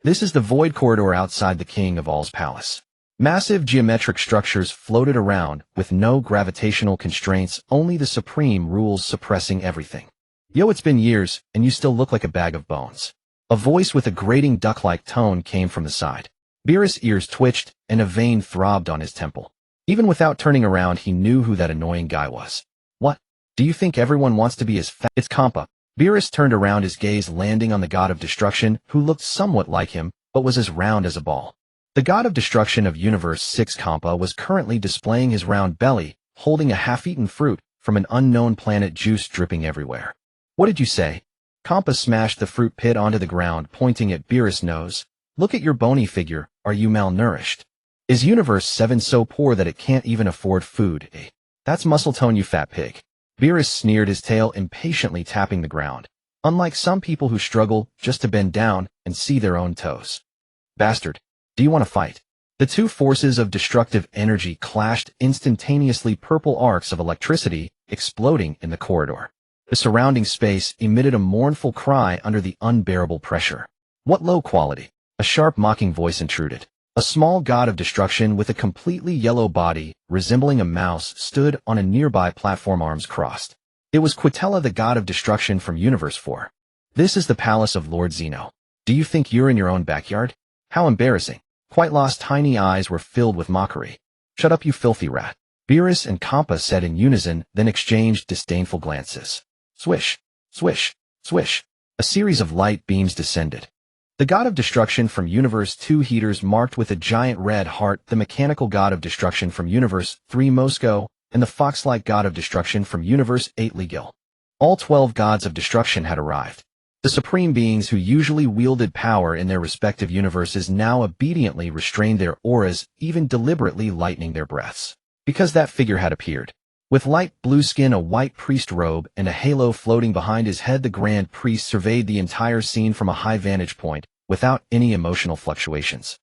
This is the void corridor outside the King of All's palace. Massive geometric structures floated around, with no gravitational constraints, only the supreme rules suppressing everything. Yo, it's been years, and you still look like a bag of bones. A voice with a grating duck-like tone came from the side. Beerus' ears twitched, and a vein throbbed on his temple. Even without turning around, he knew who that annoying guy was. What? Do you think everyone wants to be as fat? It's Compa. Beerus turned around, his gaze landing on the god of destruction, who looked somewhat like him, but was as round as a ball. The god of destruction of Universe 6, Compa, was currently displaying his round belly, holding a half-eaten fruit from an unknown planet, juice dripping everywhere. What did you say? Compa smashed the fruit pit onto the ground, pointing at Beerus' nose. Look at your bony figure. Are you malnourished? Is Universe 7 so poor that it can't even afford food? Eh? That's muscle tone, you fat pig. Beerus sneered, his tail impatiently tapping the ground. Unlike some people who struggle just to bend down and see their own toes. Bastard. Do you want to fight? The two forces of destructive energy clashed instantaneously, purple arcs of electricity exploding in the corridor. The surrounding space emitted a mournful cry under the unbearable pressure. What low quality? A sharp, mocking voice intruded. A small god of destruction with a completely yellow body, resembling a mouse, stood on a nearby platform, arms crossed. It was Quitella, the god of destruction from Universe 4. This is the palace of Lord Zeno. Do you think you're in your own backyard? How embarrassing. Quite lost, tiny eyes were filled with mockery. Shut up, you filthy rat. Beerus and Compa said in unison, then exchanged disdainful glances. Swish, swish, swish. A series of light beams descended. The god of destruction from Universe 2, heaters marked with a giant red heart, the mechanical god of destruction from Universe 3, Moscow, and the fox-like god of destruction from Universe 8, Legil. All 12 gods of destruction had arrived. The supreme beings who usually wielded power in their respective universes now obediently restrained their auras, even deliberately lightening their breaths. Because that figure had appeared. With light blue skin, a white priest robe, and a halo floating behind his head, the grand priest surveyed the entire scene from a high vantage point, without any emotional fluctuations.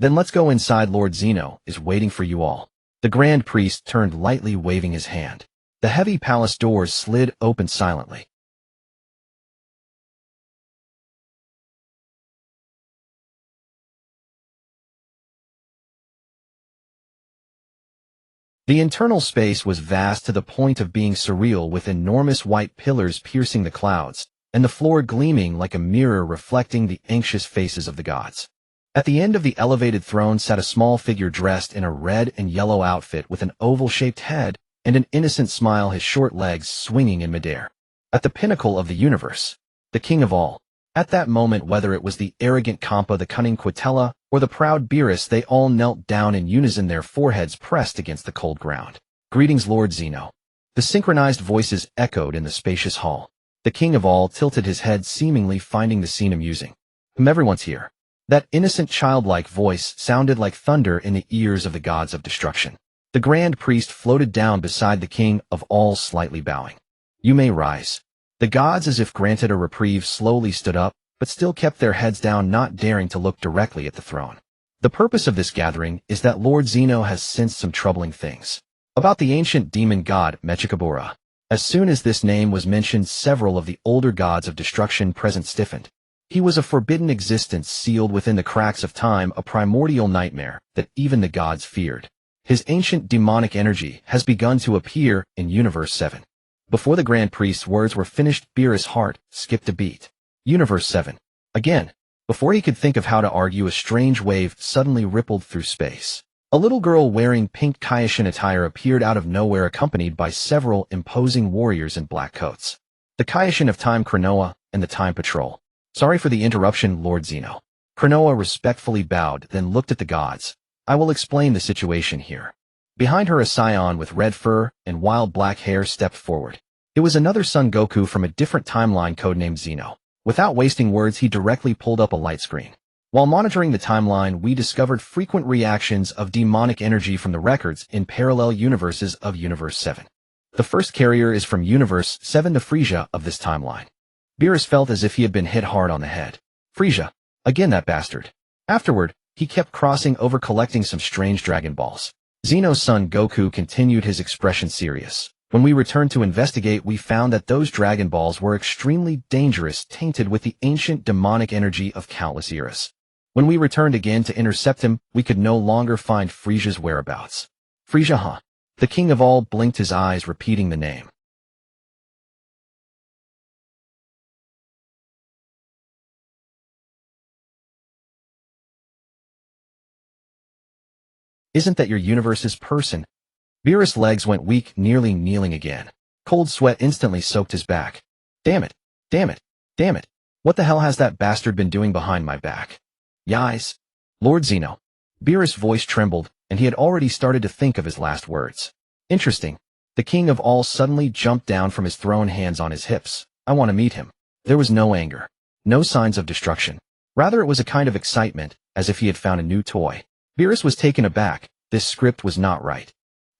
Then let's go inside. Lord Zeno is waiting for you all. The Grand Priest turned lightly, waving his hand. The heavy palace doors slid open silently. The internal space was vast to the point of being surreal, with enormous white pillars piercing the clouds, and the floor gleaming like a mirror reflecting the anxious faces of the gods. At the end of the elevated throne sat a small figure dressed in a red and yellow outfit with an oval-shaped head and an innocent smile, his short legs swinging in midair. At the pinnacle of the universe, the king of all. At that moment, whether it was the arrogant Kampa, the cunning Quitella, or the proud Beerus, they all knelt down in unison, their foreheads pressed against the cold ground. Greetings, Lord Zeno. The synchronized voices echoed in the spacious hall. The king of all tilted his head, seemingly finding the scene amusing. Everyone's here. That innocent childlike voice sounded like thunder in the ears of the gods of destruction. The Grand Priest floated down beside the king of all, slightly bowing. You may rise. The gods, as if granted a reprieve, slowly stood up, but still kept their heads down, not daring to look directly at the throne. The purpose of this gathering is that Lord Zeno has sensed some troubling things about the ancient demon god Mechikabura. As soon as this name was mentioned, several of the older gods of destruction present stiffened. He was a forbidden existence sealed within the cracks of time, a primordial nightmare that even the gods feared. His ancient demonic energy has begun to appear in Universe 7. Before the Grand Priest's words were finished, Beerus' heart skipped a beat. Universe 7. Again. Before he could think of how to argue, a strange wave suddenly rippled through space. A little girl wearing pink Kaioshin attire appeared out of nowhere, accompanied by several imposing warriors in black coats. The Kaioshin of Time Cronoa and the Time Patrol. Sorry for the interruption, Lord Zeno. Cronoa respectfully bowed, then looked at the gods. I will explain the situation here. Behind her, a scion with red fur and wild black hair stepped forward. It was another Son Goku from a different timeline, codenamed Zeno. Without wasting words, he directly pulled up a light screen. While monitoring the timeline, we discovered frequent reactions of demonic energy from the records in parallel universes of Universe 7. The first carrier is from Universe 7, the Frieza of this timeline. Beerus felt as if he had been hit hard on the head. Frieza. Again, that bastard. Afterward, he kept crossing over, collecting some strange Dragon Balls. Zeno's son Goku continued, his expression serious. When we returned to investigate, we found that those Dragon Balls were extremely dangerous, tainted with the ancient demonic energy of countless eras. When we returned again to intercept him, we could no longer find Frieza's whereabouts. Frieza, huh? The king of all blinked his eyes, repeating the name. Isn't that your universe's person? Beerus' legs went weak, nearly kneeling again. Cold sweat instantly soaked his back. Damn it! Damn it! Damn it! What the hell has that bastard been doing behind my back? Yais. Lord Zeno. Beerus' voice trembled, and he had already started to think of his last words. Interesting. The king of all suddenly jumped down from his throne, hands on his hips. I want to meet him. There was no anger. No signs of destruction. Rather, it was a kind of excitement, as if he had found a new toy. Beerus was taken aback. This script was not right.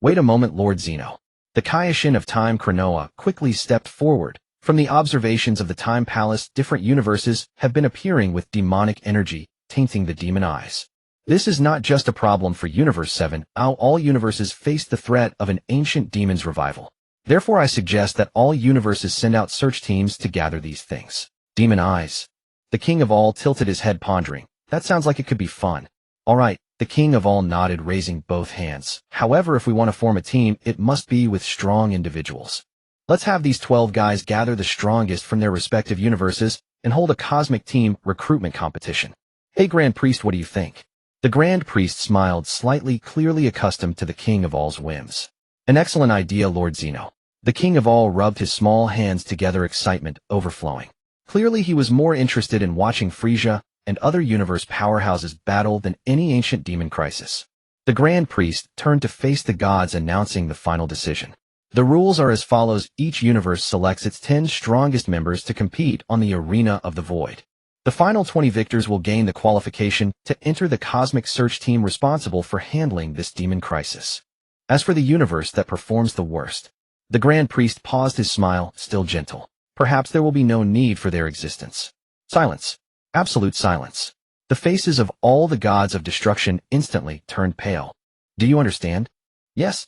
Wait a moment, Lord Zeno. The Kaioshin of Time Cronoa quickly stepped forward. From the observations of the Time Palace, different universes have been appearing with demonic energy, tainting the demon eyes. This is not just a problem for Universe 7, all universes face the threat of an ancient demon's revival. Therefore, I suggest that all universes send out search teams to gather these things. Demon eyes. The king of all tilted his head, pondering. That sounds like it could be fun. All right. The king of all nodded, raising both hands. However, if we want to form a team, it must be with strong individuals. Let's have these 12 guys gather the strongest from their respective universes and hold a cosmic team recruitment competition. Hey, Grand Priest, what do you think? The Grand Priest smiled slightly, clearly accustomed to the king of all's whims. An excellent idea, Lord Zeno. The king of all rubbed his small hands together, excitement overflowing. Clearly, he was more interested in watching Frieza and other universe powerhouses battle than any ancient demon crisis. The Grand Priest turned to face the gods, announcing the final decision. The rules are as follows. Each universe selects its 10 strongest members to compete on the arena of the void. The final 20 victors will gain the qualification to enter the cosmic search team responsible for handling this demon crisis. As for the universe that performs the worst, the Grand Priest paused, his smile still gentle. Perhaps there will be no need for their existence. Silence. Absolute silence. The faces of all the gods of destruction instantly turned pale. Do you understand? Yes.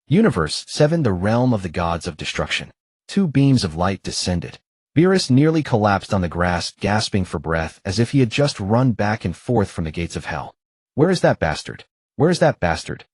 Universe 7, the realm of the gods of destruction. Two beams of light descended. Beerus nearly collapsed on the grass, gasping for breath as if he had just run back and forth from the gates of hell. Where is that bastard? Where is that bastard?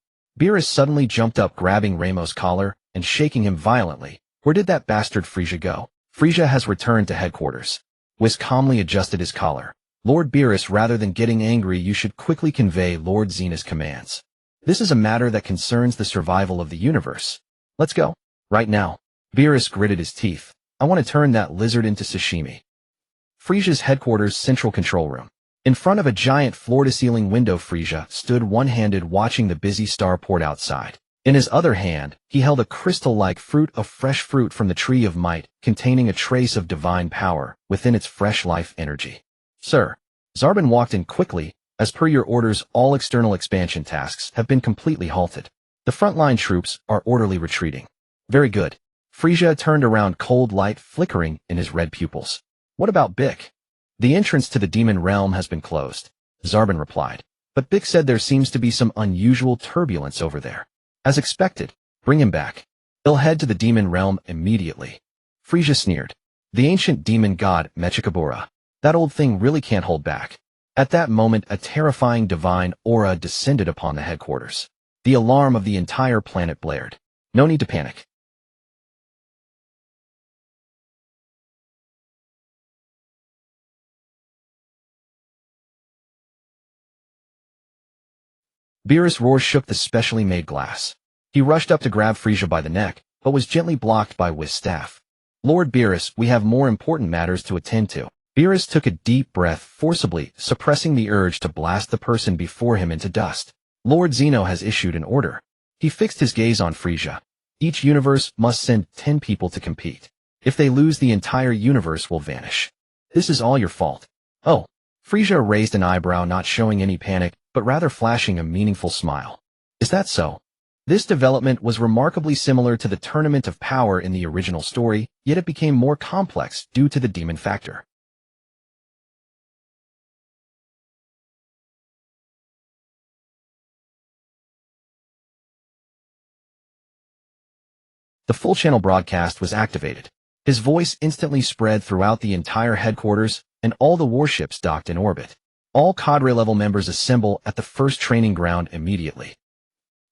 Beerus suddenly jumped up, grabbing Ramo's collar and shaking him violently. Where did that bastard Frieza go? Frieza has returned to headquarters. Whis calmly adjusted his collar. Lord Beerus, rather than getting angry, you should quickly convey Lord Xena's commands. This is a matter that concerns the survival of the universe. Let's go. Right now. Beerus gritted his teeth. I want to turn that lizard into sashimi. Frieza's headquarters central control room. In front of a giant floor-to-ceiling window, Frieza stood one-handed, watching the busy starport outside. In his other hand, he held a crystal-like fruit of fresh fruit from the Tree of Might, containing a trace of divine power within its fresh life energy. Sir. Zarbon walked in quickly. As per your orders, all external expansion tasks have been completely halted. The frontline troops are orderly retreating. Very good. Frieza turned around, cold light flickering in his red pupils. What about Bick? The entrance to the demon realm has been closed, Zarbon replied. But Bick said there seems to be some unusual turbulence over there. As expected, bring him back. He'll head to the demon realm immediately. Frieza sneered. The ancient demon god Mechikabura. That old thing really can't hold back. At that moment, a terrifying divine aura descended upon the headquarters. The alarm of the entire planet blared. No need to panic. Beerus' roar shook the specially made glass. He rushed up to grab Frieza by the neck, but was gently blocked by Whis' staff. Lord Beerus, we have more important matters to attend to. Beerus took a deep breath, forcibly suppressing the urge to blast the person before him into dust. Lord Zeno has issued an order. He fixed his gaze on Frieza. Each universe must send 10 people to compete. If they lose, the entire universe will vanish. This is all your fault. Oh. Frieza raised an eyebrow, not showing any panic, but rather flashing a meaningful smile. Is that so? This development was remarkably similar to the Tournament of Power in the original story, yet it became more complex due to the demon factor. The full channel broadcast was activated. His voice instantly spread throughout the entire headquarters, and all the warships docked in orbit. All cadre-level members assemble at the first training ground immediately.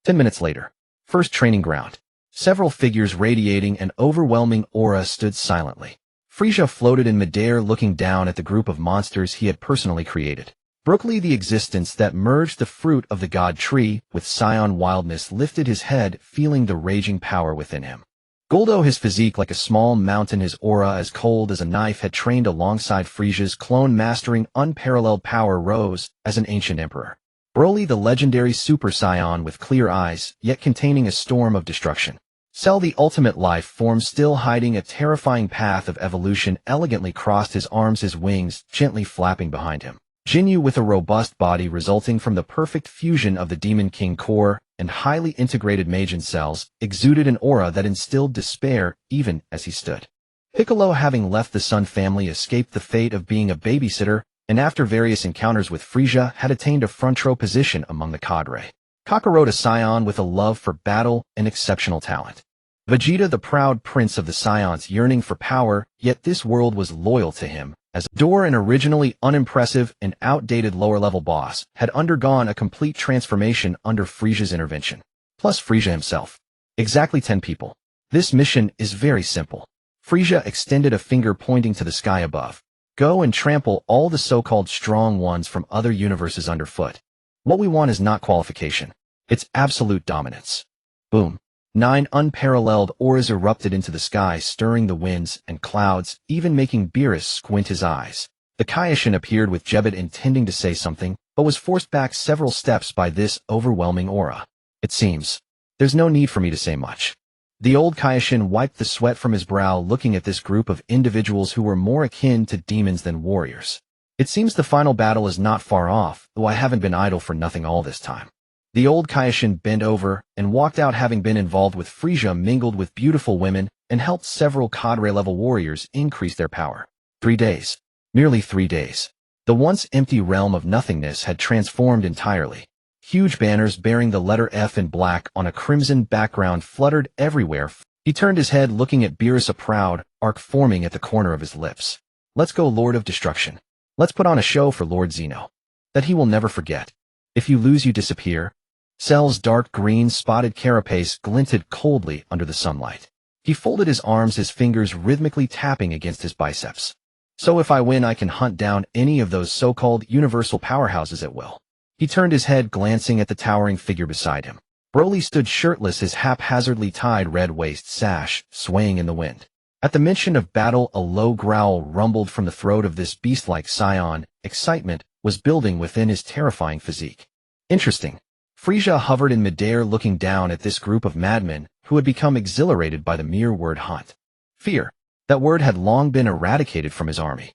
10 minutes later. First training ground. Several figures radiating an overwhelming aura stood silently. Frieza floated in midair, looking down at the group of monsters he had personally created. Brookly, the existence that merged the fruit of the god tree with Saiyan wildness, lifted his head, feeling the raging power within him. Goldo, his physique like a small mountain, his aura as cold as a knife, had trained alongside Frieza's clone, mastering unparalleled power, rose as an ancient emperor. Broly, the legendary Super Saiyan with clear eyes, yet containing a storm of destruction. Cell, the ultimate life form, still hiding a terrifying path of evolution, elegantly crossed his arms, his wings gently flapping behind him. Jinyu, with a robust body resulting from the perfect fusion of the Demon King core and highly integrated Majin cells, exuded an aura that instilled despair even as he stood. Piccolo, having left the Sun family, escaped the fate of being a babysitter, and after various encounters with Frieza, had attained a front row position among the cadre. Kakarot, a Saiyan with a love for battle and exceptional talent. Vegeta, the proud prince of the Saiyans, yearning for power, yet this world was loyal to him, as Dor, an originally unimpressive and outdated lower-level boss, had undergone a complete transformation under Frieza's intervention. Plus Frieza himself. Exactly 10 people. This mission is very simple. Frieza extended a finger pointing to the sky above. Go and trample all the so-called strong ones from other universes underfoot. What we want is not qualification. It's absolute dominance. Boom. 9 unparalleled auras erupted into the sky, stirring the winds and clouds, even making Beerus squint his eyes. The Kaioshin appeared with Jebbet, intending to say something, but was forced back several steps by this overwhelming aura. It seems there's no need for me to say much. The old Kaioshin wiped the sweat from his brow, looking at this group of individuals who were more akin to demons than warriors. It seems the final battle is not far off, though I haven't been idle for nothing all this time. The old Kaioshin bent over and walked out, having been involved with Frieza, mingled with beautiful women, and helped several cadre-level warriors increase their power. 3 days. Merely 3 days. The once empty realm of nothingness had transformed entirely. Huge banners bearing the letter F in black on a crimson background fluttered everywhere. He turned his head, looking at Beerus, a proud arc forming at the corner of his lips. Let's go, Lord of Destruction. Let's put on a show for Lord Zeno that he will never forget. If you lose, you disappear. Cell's dark green spotted carapace glinted coldly under the sunlight. He folded his arms, his fingers rhythmically tapping against his biceps. So if I win, I can hunt down any of those so-called universal powerhouses at will. He turned his head, glancing at the towering figure beside him. Broly stood shirtless, his haphazardly tied red waist sash swaying in the wind. At the mention of battle, a low growl rumbled from the throat of this beast-like scion. Excitement was building within his terrifying physique. Interesting. Frieza hovered in midair, looking down at this group of madmen who had become exhilarated by the mere word hunt. Fear. That word had long been eradicated from his army.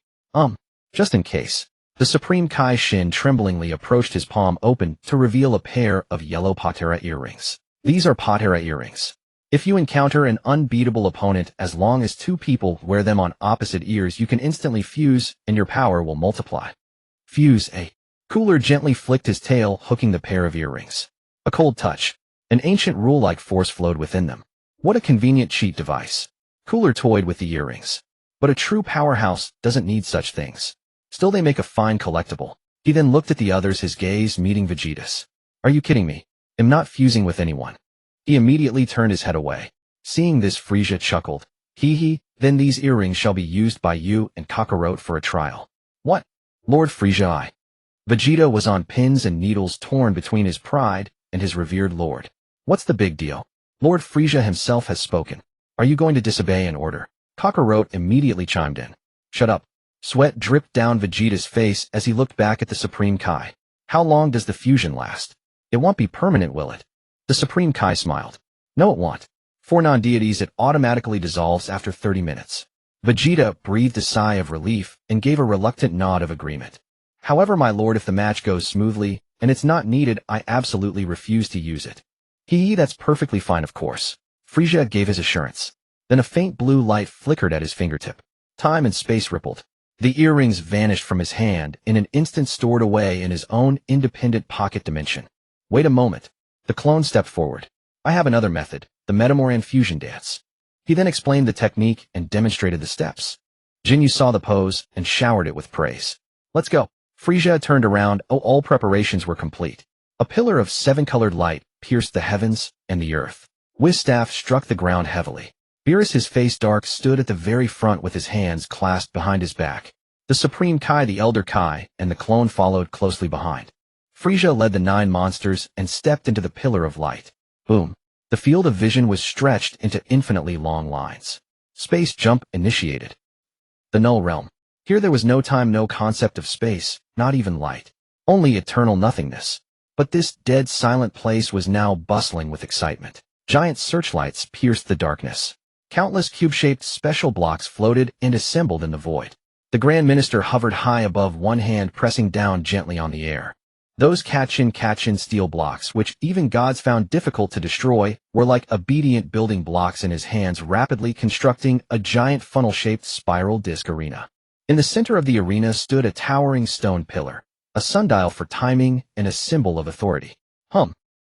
Just in case. The Supreme Kai Shin tremblingly approached, his palm open to reveal a pair of yellow Patera earrings. These are Patera earrings. If you encounter an unbeatable opponent, as long as two people wear them on opposite ears, you can instantly fuse and your power will multiply. Fuse, eh? Cooler gently flicked his tail, hooking the pair of earrings. A cold touch. An ancient rule-like force flowed within them. What a convenient cheat device. Cooler toyed with the earrings. But a true powerhouse doesn't need such things. Still, they make a fine collectible. He then looked at the others, his gaze meeting Vegeta's. Are you kidding me? I'm not fusing with anyone. He immediately turned his head away. Seeing this, Frieza chuckled. Hee, then these earrings shall be used by you and Kakarot for a trial. What? Lord Frieza, Vegeta was on pins and needles, torn between his pride and his revered lord. What's the big deal? Lord Frieza himself has spoken. Are you going to disobey an order? Kakarot immediately chimed in. Shut up. Sweat dripped down Vegeta's face as he looked back at the Supreme Kai. How long does the fusion last? It won't be permanent, will it? The Supreme Kai smiled. No, it won't. For non-deities, it automatically dissolves after 30 minutes. Vegeta breathed a sigh of relief and gave a reluctant nod of agreement. However, my lord, if the match goes smoothly and it's not needed, I absolutely refuse to use it. That's perfectly fine, of course. Frieza gave his assurance. Then a faint blue light flickered at his fingertip. Time and space rippled. The earrings vanished from his hand, in an instant stored away in his own independent pocket dimension. Wait a moment. The clone stepped forward. I have another method, the Metamoran fusion dance. He then explained the technique and demonstrated the steps. Jinyu saw the pose and showered it with praise. Let's go. Frieza turned around. All preparations were complete. A pillar of 7-colored light pierced the heavens and the earth. Whis staff struck the ground heavily. Beerus, his face dark, stood at the very front with his hands clasped behind his back. The Supreme Kai, the Elder Kai, and the clone followed closely behind. Frieza led the 9 monsters and stepped into the pillar of light. Boom. The field of vision was stretched into infinitely long lines. Space jump initiated. The Null Realm. Here there was no time, no concept of space, not even light. Only eternal nothingness. But this dead, silent place was now bustling with excitement. Giant searchlights pierced the darkness. Countless cube-shaped special blocks floated and assembled in the void. The Grand Minister hovered high above, one hand pressing down gently on the air. Those Kachin steel blocks, which even gods found difficult to destroy, were like obedient building blocks in his hands, rapidly constructing a giant funnel-shaped spiral disc arena. In the center of the arena stood a towering stone pillar, a sundial for timing and a symbol of authority.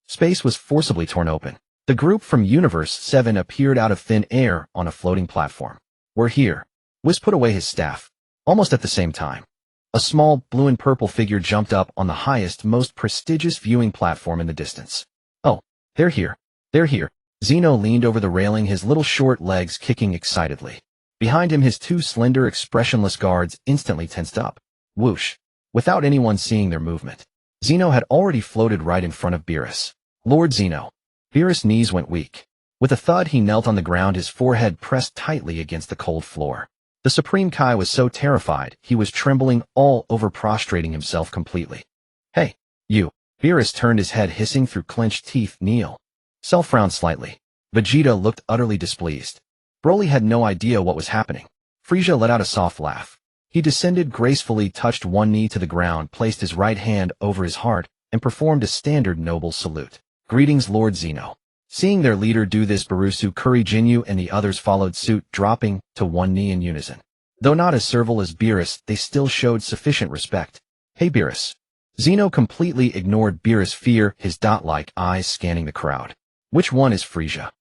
Space was forcibly torn open. The group from Universe 7 appeared out of thin air on a floating platform. We're here. Whis put away his staff. Almost at the same time, a small blue and purple figure jumped up on the highest, most prestigious viewing platform in the distance. Oh, they're here. They're here. Zeno leaned over the railing, his little short legs kicking excitedly. Behind him, his 2 slender, expressionless guards instantly tensed up. Whoosh. Without anyone seeing their movement, Zeno had already floated right in front of Beerus. Lord Zeno. Beerus' knees went weak. With a thud, he knelt on the ground, his forehead pressed tightly against the cold floor. The Supreme Kai was so terrified, he was trembling all over, prostrating himself completely. Hey, you. Beerus turned his head, hissing through clenched teeth. Kneel. Cell frowned slightly. Vegeta looked utterly displeased. Broly had no idea what was happening. Frieza let out a soft laugh. He descended gracefully, touched one knee to the ground, placed his right hand over his heart, and performed a standard noble salute. Greetings, Lord Zeno. Seeing their leader do this, Barusu, Kuri, Jinyu, and the others followed suit, dropping to one knee in unison. Though not as servile as Beerus, they still showed sufficient respect. Hey Beerus. Zeno completely ignored Beerus' fear, his dot-like eyes scanning the crowd. Which one is Frieza?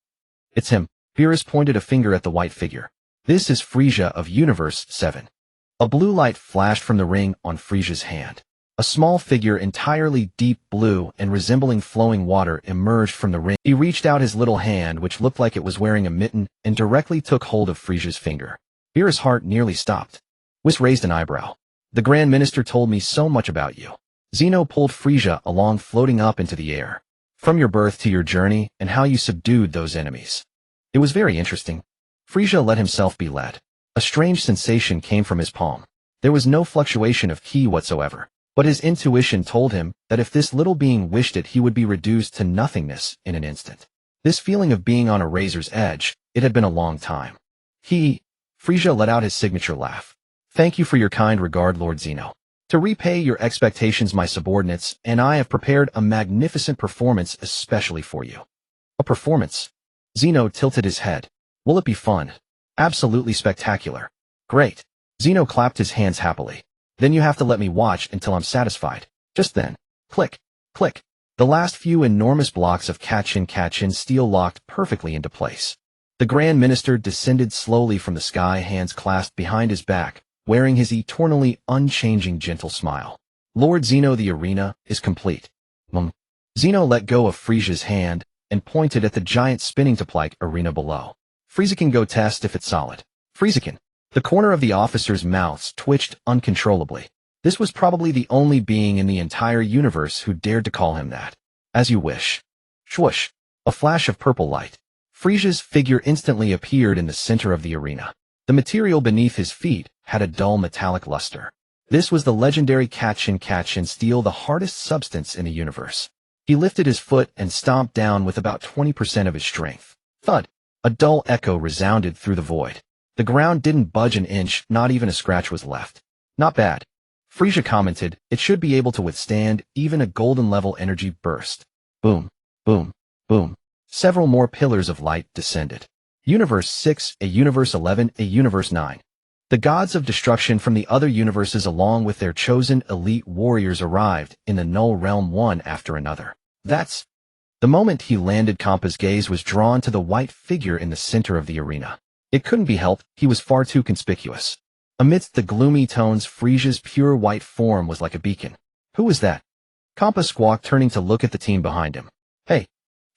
It's him. Beerus pointed a finger at the white figure. This is Frieza of Universe 7. A blue light flashed from the ring on Frieza's hand. A small figure entirely deep blue and resembling flowing water emerged from the ring. He reached out his little hand, which looked like it was wearing a mitten, and directly took hold of Frieza's finger. Beerus' heart nearly stopped. Whis raised an eyebrow. The Grand Minister told me so much about you. Zeno pulled Frieza along, floating up into the air. From your birth to your journey, and how you subdued those enemies. It was very interesting. Frieza let himself be led. A strange sensation came from his palm. There was no fluctuation of ki whatsoever. But his intuition told him that if this little being wished it, he would be reduced to nothingness in an instant. This feeling of being on a razor's edge, it had been a long time. Frieza let out his signature laugh. Thank you for your kind regard, Lord Zeno. To repay your expectations, my subordinates and I have prepared a magnificent performance especially for you. A performance? Zeno tilted his head. Will it be fun? Absolutely spectacular. Great. Zeno clapped his hands happily. Then you have to let me watch until I'm satisfied. Just then. Click. Click. The last few enormous blocks of Kachin steel locked perfectly into place. The Grand Minister descended slowly from the sky, hands clasped behind his back, wearing his eternally unchanging gentle smile. Lord Zeno, the arena is complete. Zeno let go of Frieza's hand and pointed at the giant spinning top-like arena below. Frieza can go test if it's solid. Frieza can. The corner of the officers' mouths twitched uncontrollably. This was probably the only being in the entire universe who dared to call him that. As you wish. Swoosh. A flash of purple light. Frieza's figure instantly appeared in the center of the arena. The material beneath his feet had a dull metallic luster. This was the legendary Kachin steel, the hardest substance in the universe. He lifted his foot and stomped down with about 20% of his strength. Thud. A dull echo resounded through the void. The ground didn't budge an inch, not even a scratch was left. Not bad. Frieza commented, it should be able to withstand even a golden-level energy burst. Boom, boom, boom. Several more pillars of light descended. Universe 6, a Universe 11, a Universe 9. The gods of destruction from the other universes along with their chosen elite warriors arrived in the Null Realm one after another. That's... The moment he landed, Kampa's gaze was drawn to the white figure in the center of the arena. It couldn't be helped, he was far too conspicuous. Amidst the gloomy tones, Frieza's pure white form was like a beacon. Who was that? Kampa squawked, turning to look at the team behind him. Hey,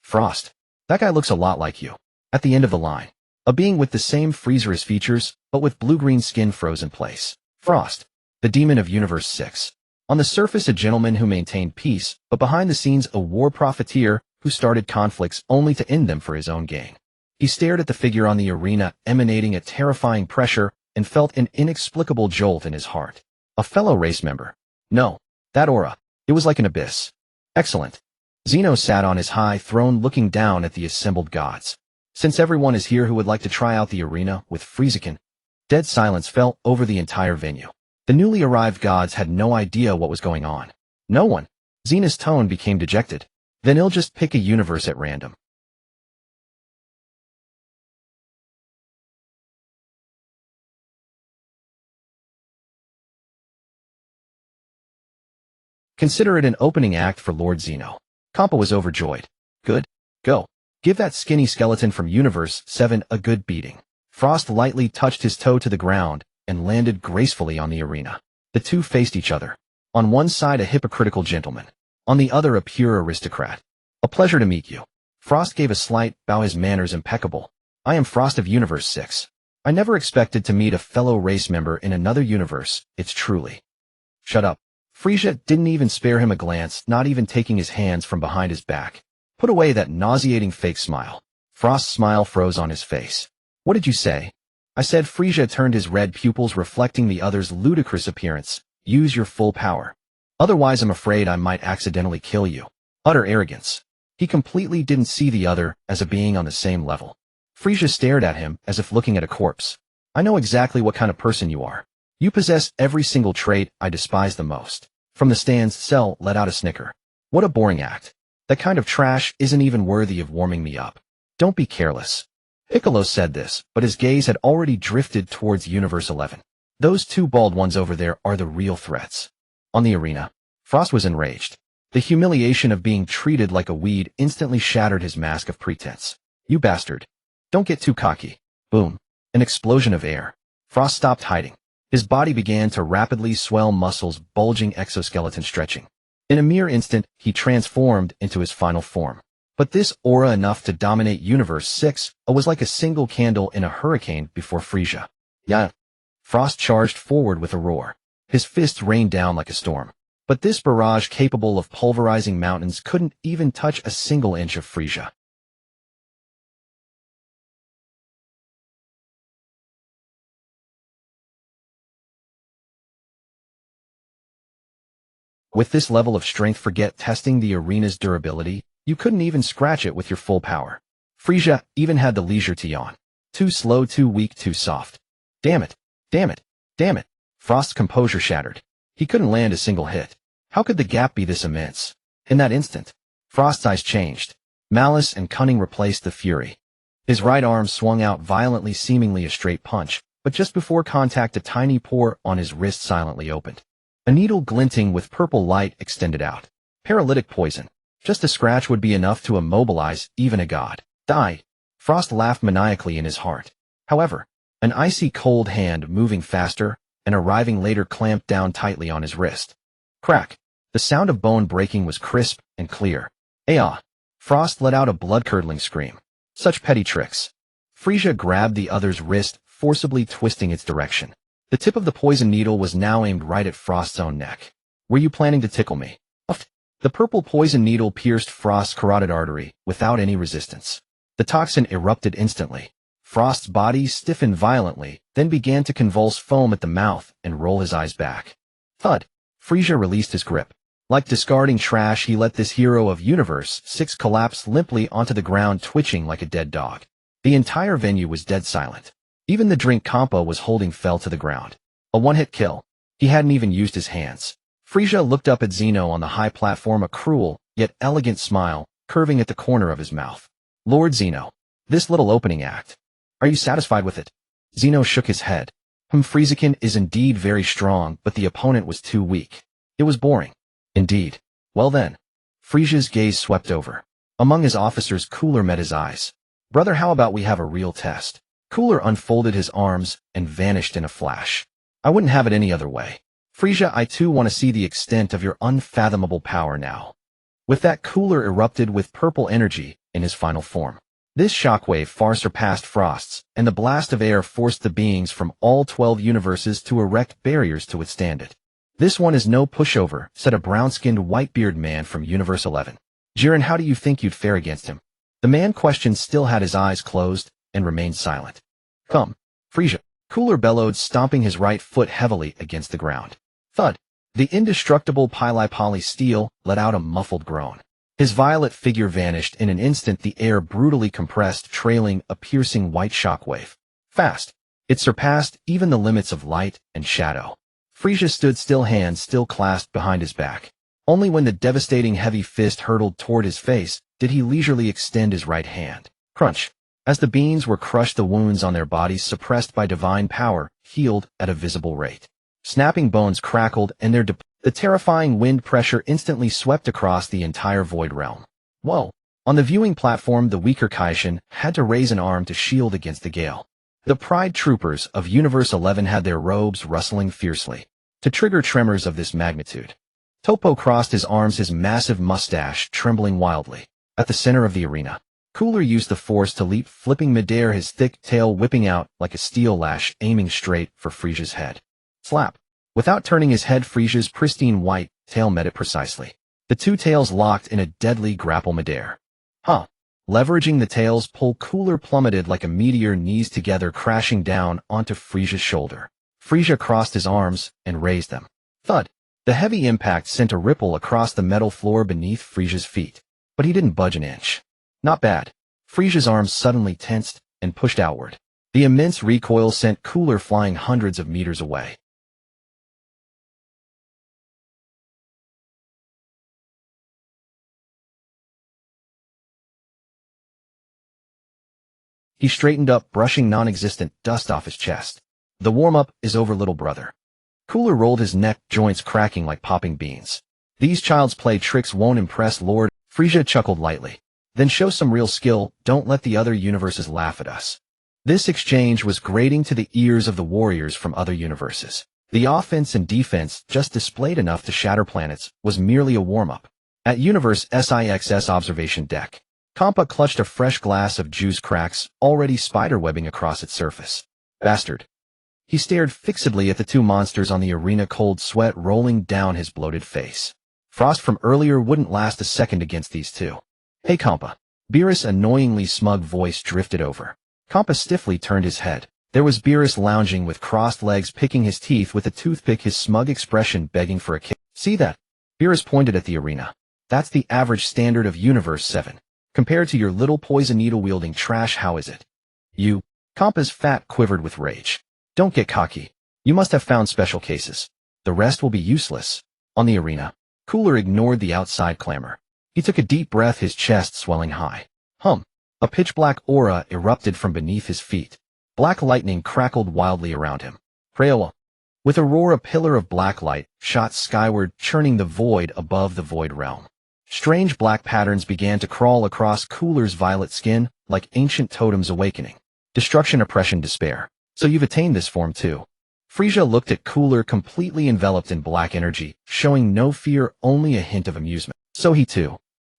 Frost. That guy looks a lot like you. At the end of the line. A being with the same Frieza features, but with blue-green skin froze in place. Frost. The demon of Universe 6. On the surface a gentleman who maintained peace, but behind the scenes a war profiteer who started conflicts only to end them for his own gain. He stared at the figure on the arena, emanating a terrifying pressure, and felt an inexplicable jolt in his heart. A fellow race member. No. That aura. It was like an abyss. Excellent. Zeno sat on his high throne looking down at the assembled gods. Since everyone is here who would like to try out the arena with Frieza, dead silence fell over the entire venue. The newly arrived gods had no idea what was going on. No one. Zena's tone became dejected. Then he'll just pick a universe at random. Consider it an opening act for Lord Zeno. Kampa was overjoyed. Good. Go. Give that skinny skeleton from Universe 7 a good beating. Frost lightly touched his toe to the ground and landed gracefully on the arena. The two faced each other. On one side a hypocritical gentleman. On the other a pure aristocrat. A pleasure to meet you. Frost gave a slight bow, his manners impeccable. I am Frost of Universe 6. I never expected to meet a fellow race member in another universe, it's truly. Shut up. Frieza didn't even spare him a glance, not even taking his hands from behind his back. Put away that nauseating fake smile. Frost's smile froze on his face. What did you say? I said. Frieza turned his red pupils reflecting the other's ludicrous appearance. Use your full power. Otherwise I'm afraid I might accidentally kill you. Utter arrogance. He completely didn't see the other as a being on the same level. Frieza stared at him as if looking at a corpse. I know exactly what kind of person you are. You possess every single trait I despise the most. From the stands, Cell let out a snicker. What a boring act. That kind of trash isn't even worthy of warming me up. Don't be careless. Piccolo said this, but his gaze had already drifted towards Universe 11. Those two bald ones over there are the real threats. On the arena, Frost was enraged. The humiliation of being treated like a weed instantly shattered his mask of pretense. You bastard. Don't get too cocky. Boom. An explosion of air. Frost stopped hiding. His body began to rapidly swell, muscles bulging, exoskeleton stretching. In a mere instant, he transformed into his final form. But this aura enough to dominate Universe 6 was like a single candle in a hurricane before Frieza. Yeah. Frost charged forward with a roar. His fists rained down like a storm. But this barrage capable of pulverizing mountains couldn't even touch a single inch of Frieza. With this level of strength, forget testing the arena's durability. You couldn't even scratch it with your full power. Frieza even had the leisure to yawn. Too slow, too weak, too soft. Damn it. Damn it. Damn it. Frost's composure shattered. He couldn't land a single hit. How could the gap be this immense? In that instant, Frost's eyes changed. Malice and cunning replaced the fury. His right arm swung out violently, seemingly a straight punch, but just before contact, a tiny pore on his wrist silently opened. A needle glinting with purple light extended out. Paralytic poison. Just a scratch would be enough to immobilize even a god. Die. Frost laughed maniacally in his heart. However, an icy cold hand moving faster and arriving later clamped down tightly on his wrist. Crack. The sound of bone breaking was crisp and clear. Ah! Frost let out a blood-curdling scream. Such petty tricks. Frieza grabbed the other's wrist, forcibly twisting its direction. The tip of the poison needle was now aimed right at Frost's own neck. Were you planning to tickle me? The purple poison needle pierced Frost's carotid artery without any resistance. The toxin erupted instantly. Frost's body stiffened violently, then began to convulse, foam at the mouth, and roll his eyes back. Thud. Frieza released his grip. Like discarding trash, he let this hero of Universe 6 collapse limply onto the ground, twitching like a dead dog. The entire venue was dead silent. Even the drink Kampa was holding fell to the ground. A one-hit kill. He hadn't even used his hands. Frieza looked up at Zeno on the high platform, a cruel, yet elegant smile curving at the corner of his mouth. Lord Zeno, this little opening act. Are you satisfied with it? Zeno shook his head. Friezakin is indeed very strong, but the opponent was too weak. It was boring. Indeed. Well then. Frieza's gaze swept over. Among his officers, Cooler met his eyes. Brother, how about we have a real test? Cooler unfolded his arms and vanished in a flash. I wouldn't have it any other way. Frieza, I too want to see the extent of your unfathomable power now. With that, Cooler erupted with purple energy in his final form. This shockwave far surpassed Frost's, and the blast of air forced the beings from all 12 universes to erect barriers to withstand it. This one is no pushover, said a brown-skinned white-bearded man from Universe 11. Jiren, how do you think you'd fare against him? The man questioned still had his eyes closed and remained silent. Come, Frieza. Cooler bellowed, stomping his right foot heavily against the ground. Thud. The indestructible poly steel let out a muffled groan. His violet figure vanished in an instant, the air brutally compressed, trailing a piercing white shockwave. Fast. It surpassed even the limits of light and shadow. Frieza stood still, hands still clasped behind his back. Only when the devastating heavy fist hurtled toward his face did he leisurely extend his right hand. Crunch. As the beings were crushed, the wounds on their bodies, suppressed by divine power, healed at a visible rate. Snapping bones crackled, and the terrifying wind pressure instantly swept across the entire void realm. Whoa! On the viewing platform, the weaker Kaishin had to raise an arm to shield against the gale. The Pride Troopers of Universe 11 had their robes rustling fiercely to trigger tremors of this magnitude. Toppo crossed his arms, his massive mustache trembling wildly. At the center of the arena, Cooler used the force to leap, flipping midair, his thick tail whipping out like a steel lash, aiming straight for Frieza's head. Slap. Without turning his head, Frieza's pristine white tail met it precisely. The two tails locked in a deadly grapple midair. Huh. Leveraging the tail's pull, Cooler plummeted like a meteor, knees together, crashing down onto Frieza's shoulder. Frieza crossed his arms and raised them. Thud. The heavy impact sent a ripple across the metal floor beneath Frieza's feet, but he didn't budge an inch. Not bad. Frieza's arms suddenly tensed and pushed outward. The immense recoil sent Cooler flying hundreds of meters away. He straightened up, brushing non-existent dust off his chest. The warm-up is over, little brother. Cooler rolled his neck, joints cracking like popping beans. These child's play tricks won't impress Lord. Frieza chuckled lightly. Then show some real skill, don't let the other universes laugh at us. This exchange was grating to the ears of the warriors from other universes. The offense and defense, just displayed enough to shatter planets, was merely a warm-up. At Universe SIX's observation deck, Kampa clutched a fresh glass of juice cracks, already spiderwebbing across its surface. Bastard. He stared fixedly at the two monsters on the arena, cold sweat rolling down his bloated face. Frost from earlier wouldn't last a second against these two. Hey Kampa. Beerus' annoyingly smug voice drifted over. Kampa stiffly turned his head. There was Beerus lounging with crossed legs, picking his teeth with a toothpick, his smug expression begging for a kiss. See that? Beerus pointed at the arena. That's the average standard of Universe 7. Compared to your little poison needle-wielding trash, how is it? You. Kampa's fat quivered with rage. Don't get cocky. You must have found special cases. The rest will be useless. On the arena, Cooler ignored the outside clamor. He took a deep breath, his chest swelling high. A pitch-black aura erupted from beneath his feet. Black lightning crackled wildly around him. Crayola. With a roar, a pillar of black light shot skyward, churning the void above the void realm. Strange black patterns began to crawl across Cooler's violet skin, like ancient totems awakening. Destruction, oppression, despair. So you've attained this form too. Frieza looked at Cooler, completely enveloped in black energy, showing no fear, only a hint of amusement. So he too.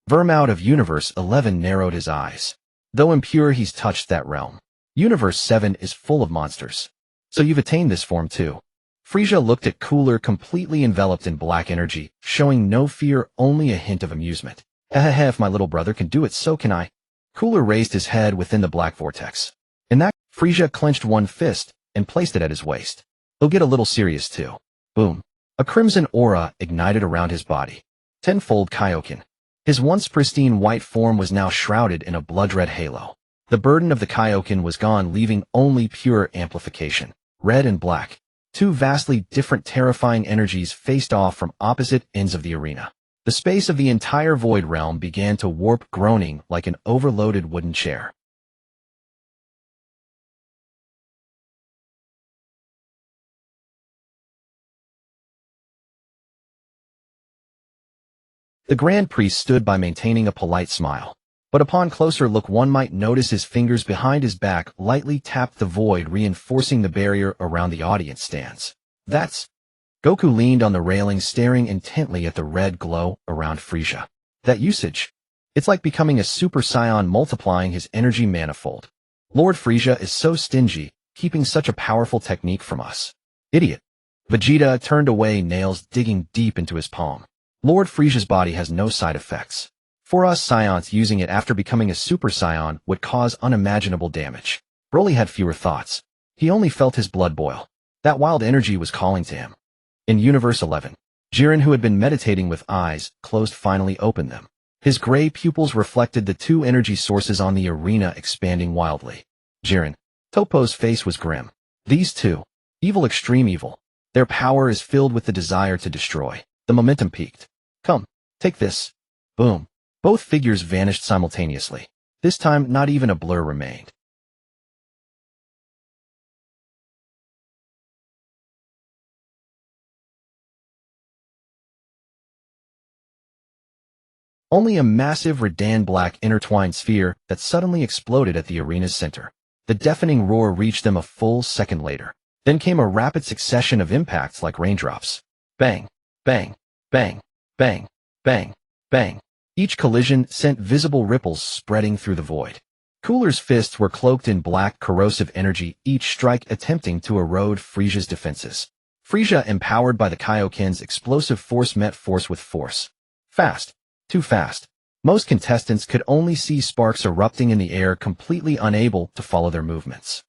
Verm of Universe 11 narrowed his eyes. Though impure, he's touched that realm. Universe 7 is full of monsters. So you've attained this form too. Frieza looked at Cooler, completely enveloped in black energy, showing no fear, only a hint of amusement. Hehehe, if my little brother can do it, so can I. Cooler raised his head within the black vortex. In that, Frieza clenched one fist and placed it at his waist. He'll get a little serious too. Boom. A crimson aura ignited around his body. Tenfold Kaioken. His once pristine white form was now shrouded in a blood-red halo. The burden of the Kaioken was gone, leaving only pure amplification. Red and black. Two vastly different, terrifying energies faced off from opposite ends of the arena. The space of the entire void realm began to warp, groaning like an overloaded wooden chair. The Grand Priest stood by, maintaining a polite smile. But upon closer look, one might notice his fingers behind his back lightly tapped the void, reinforcing the barrier around the audience stands. That's... Goku leaned on the railing, staring intently at the red glow around Frieza. That usage. It's like becoming a Super Saiyan, multiplying his energy manifold. Lord Frieza is so stingy, keeping such a powerful technique from us. Idiot. Vegeta turned away, nails digging deep into his palm. Lord Frieza's body has no side effects. For us Saiyans, using it after becoming a Super Saiyan would cause unimaginable damage. Broly had fewer thoughts. He only felt his blood boil. That wild energy was calling to him. In Universe 11, Jiren, who had been meditating with eyes closed, finally opened them. His gray pupils reflected the two energy sources on the arena, expanding wildly. Jiren. Toppo's face was grim. These two. Evil, extreme evil. Their power is filled with the desire to destroy. The momentum peaked. Come, take this. Boom. Both figures vanished simultaneously. This time, not even a blur remained. Only a massive redan black intertwined sphere that suddenly exploded at the arena's center. The deafening roar reached them a full second later. Then came a rapid succession of impacts like raindrops. Bang, bang, bang, bang, bang, bang. Each collision sent visible ripples spreading through the void. Cooler's fists were cloaked in black, corrosive energy, each strike attempting to erode Frieza's defenses. Frieza, empowered by the Kaioken's explosive force, met force with force. Fast. Too fast. Most contestants could only see sparks erupting in the air, completely unable to follow their movements.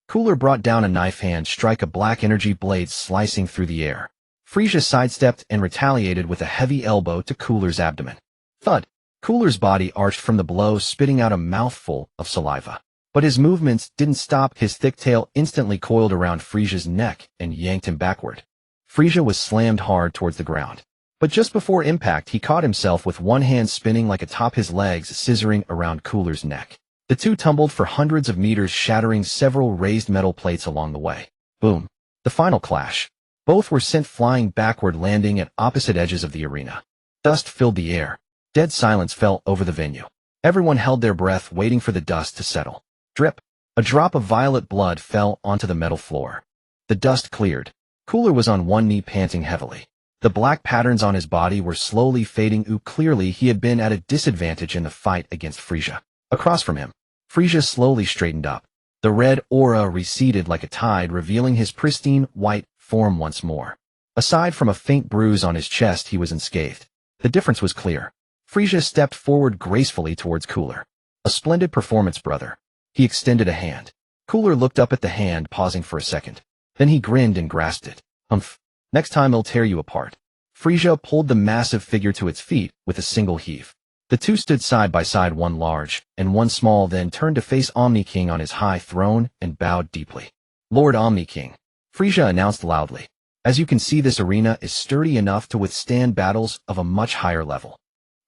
Cooler brought down a knife hand, strike, a black energy blade slicing through the air. Frieza sidestepped and retaliated with a heavy elbow to Cooler's abdomen. Thud. Cooler's body arched from the blow, spitting out a mouthful of saliva. But his movements didn't stop. His thick tail instantly coiled around Frieza's neck and yanked him backward. Frieza was slammed hard towards the ground. But just before impact, he caught himself with one hand spinning like atop his legs, scissoring around Cooler's neck. The two tumbled for hundreds of meters, shattering several raised metal plates along the way. Boom. The final clash. Both were sent flying backward, landing at opposite edges of the arena. Dust filled the air. Dead silence fell over the venue. Everyone held their breath, waiting for the dust to settle. Drip. A drop of violet blood fell onto the metal floor. The dust cleared. Cooler was on one knee, panting heavily. The black patterns on his body were slowly fading. Clearly he had been at a disadvantage in the fight against Frieza. Across from him, Frieza slowly straightened up. The red aura receded like a tide, revealing his pristine, white form once more. Aside from a faint bruise on his chest, he was unscathed. The difference was clear. Frieza stepped forward gracefully towards Cooler. A splendid performance, brother. He extended a hand. Cooler looked up at the hand, pausing for a second. Then he grinned and grasped it. Humph. Next time I'll tear you apart. Frieza pulled the massive figure to its feet with a single heave. The two stood side by side, one large and one small, then turned to face Omni King on his high throne and bowed deeply. Lord Omni King, Frieza announced loudly. As you can see, this arena is sturdy enough to withstand battles of a much higher level.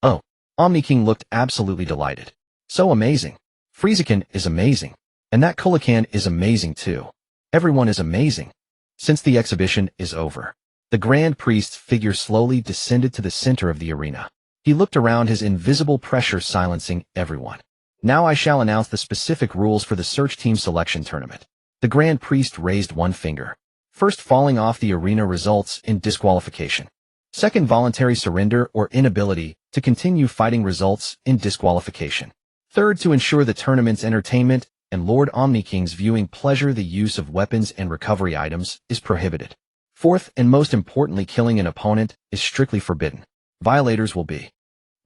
Oh, Omni King looked absolutely delighted. So amazing. Friezakin is amazing. And that Kulakan is amazing too. Everyone is amazing. Since the exhibition is over, the Grand Priest's figure slowly descended to the center of the arena. He looked around, his invisible pressure silencing everyone. Now I shall announce the specific rules for the search team selection tournament. The Grand Priest raised one finger. First, falling off the arena results in disqualification. Second, voluntary surrender or inability to continue fighting results in disqualification. Third, to ensure the tournament's entertainment and Lord Omni King's viewing pleasure, the use of weapons and recovery items is prohibited. Fourth, and most importantly, killing an opponent is strictly forbidden. Violators will be.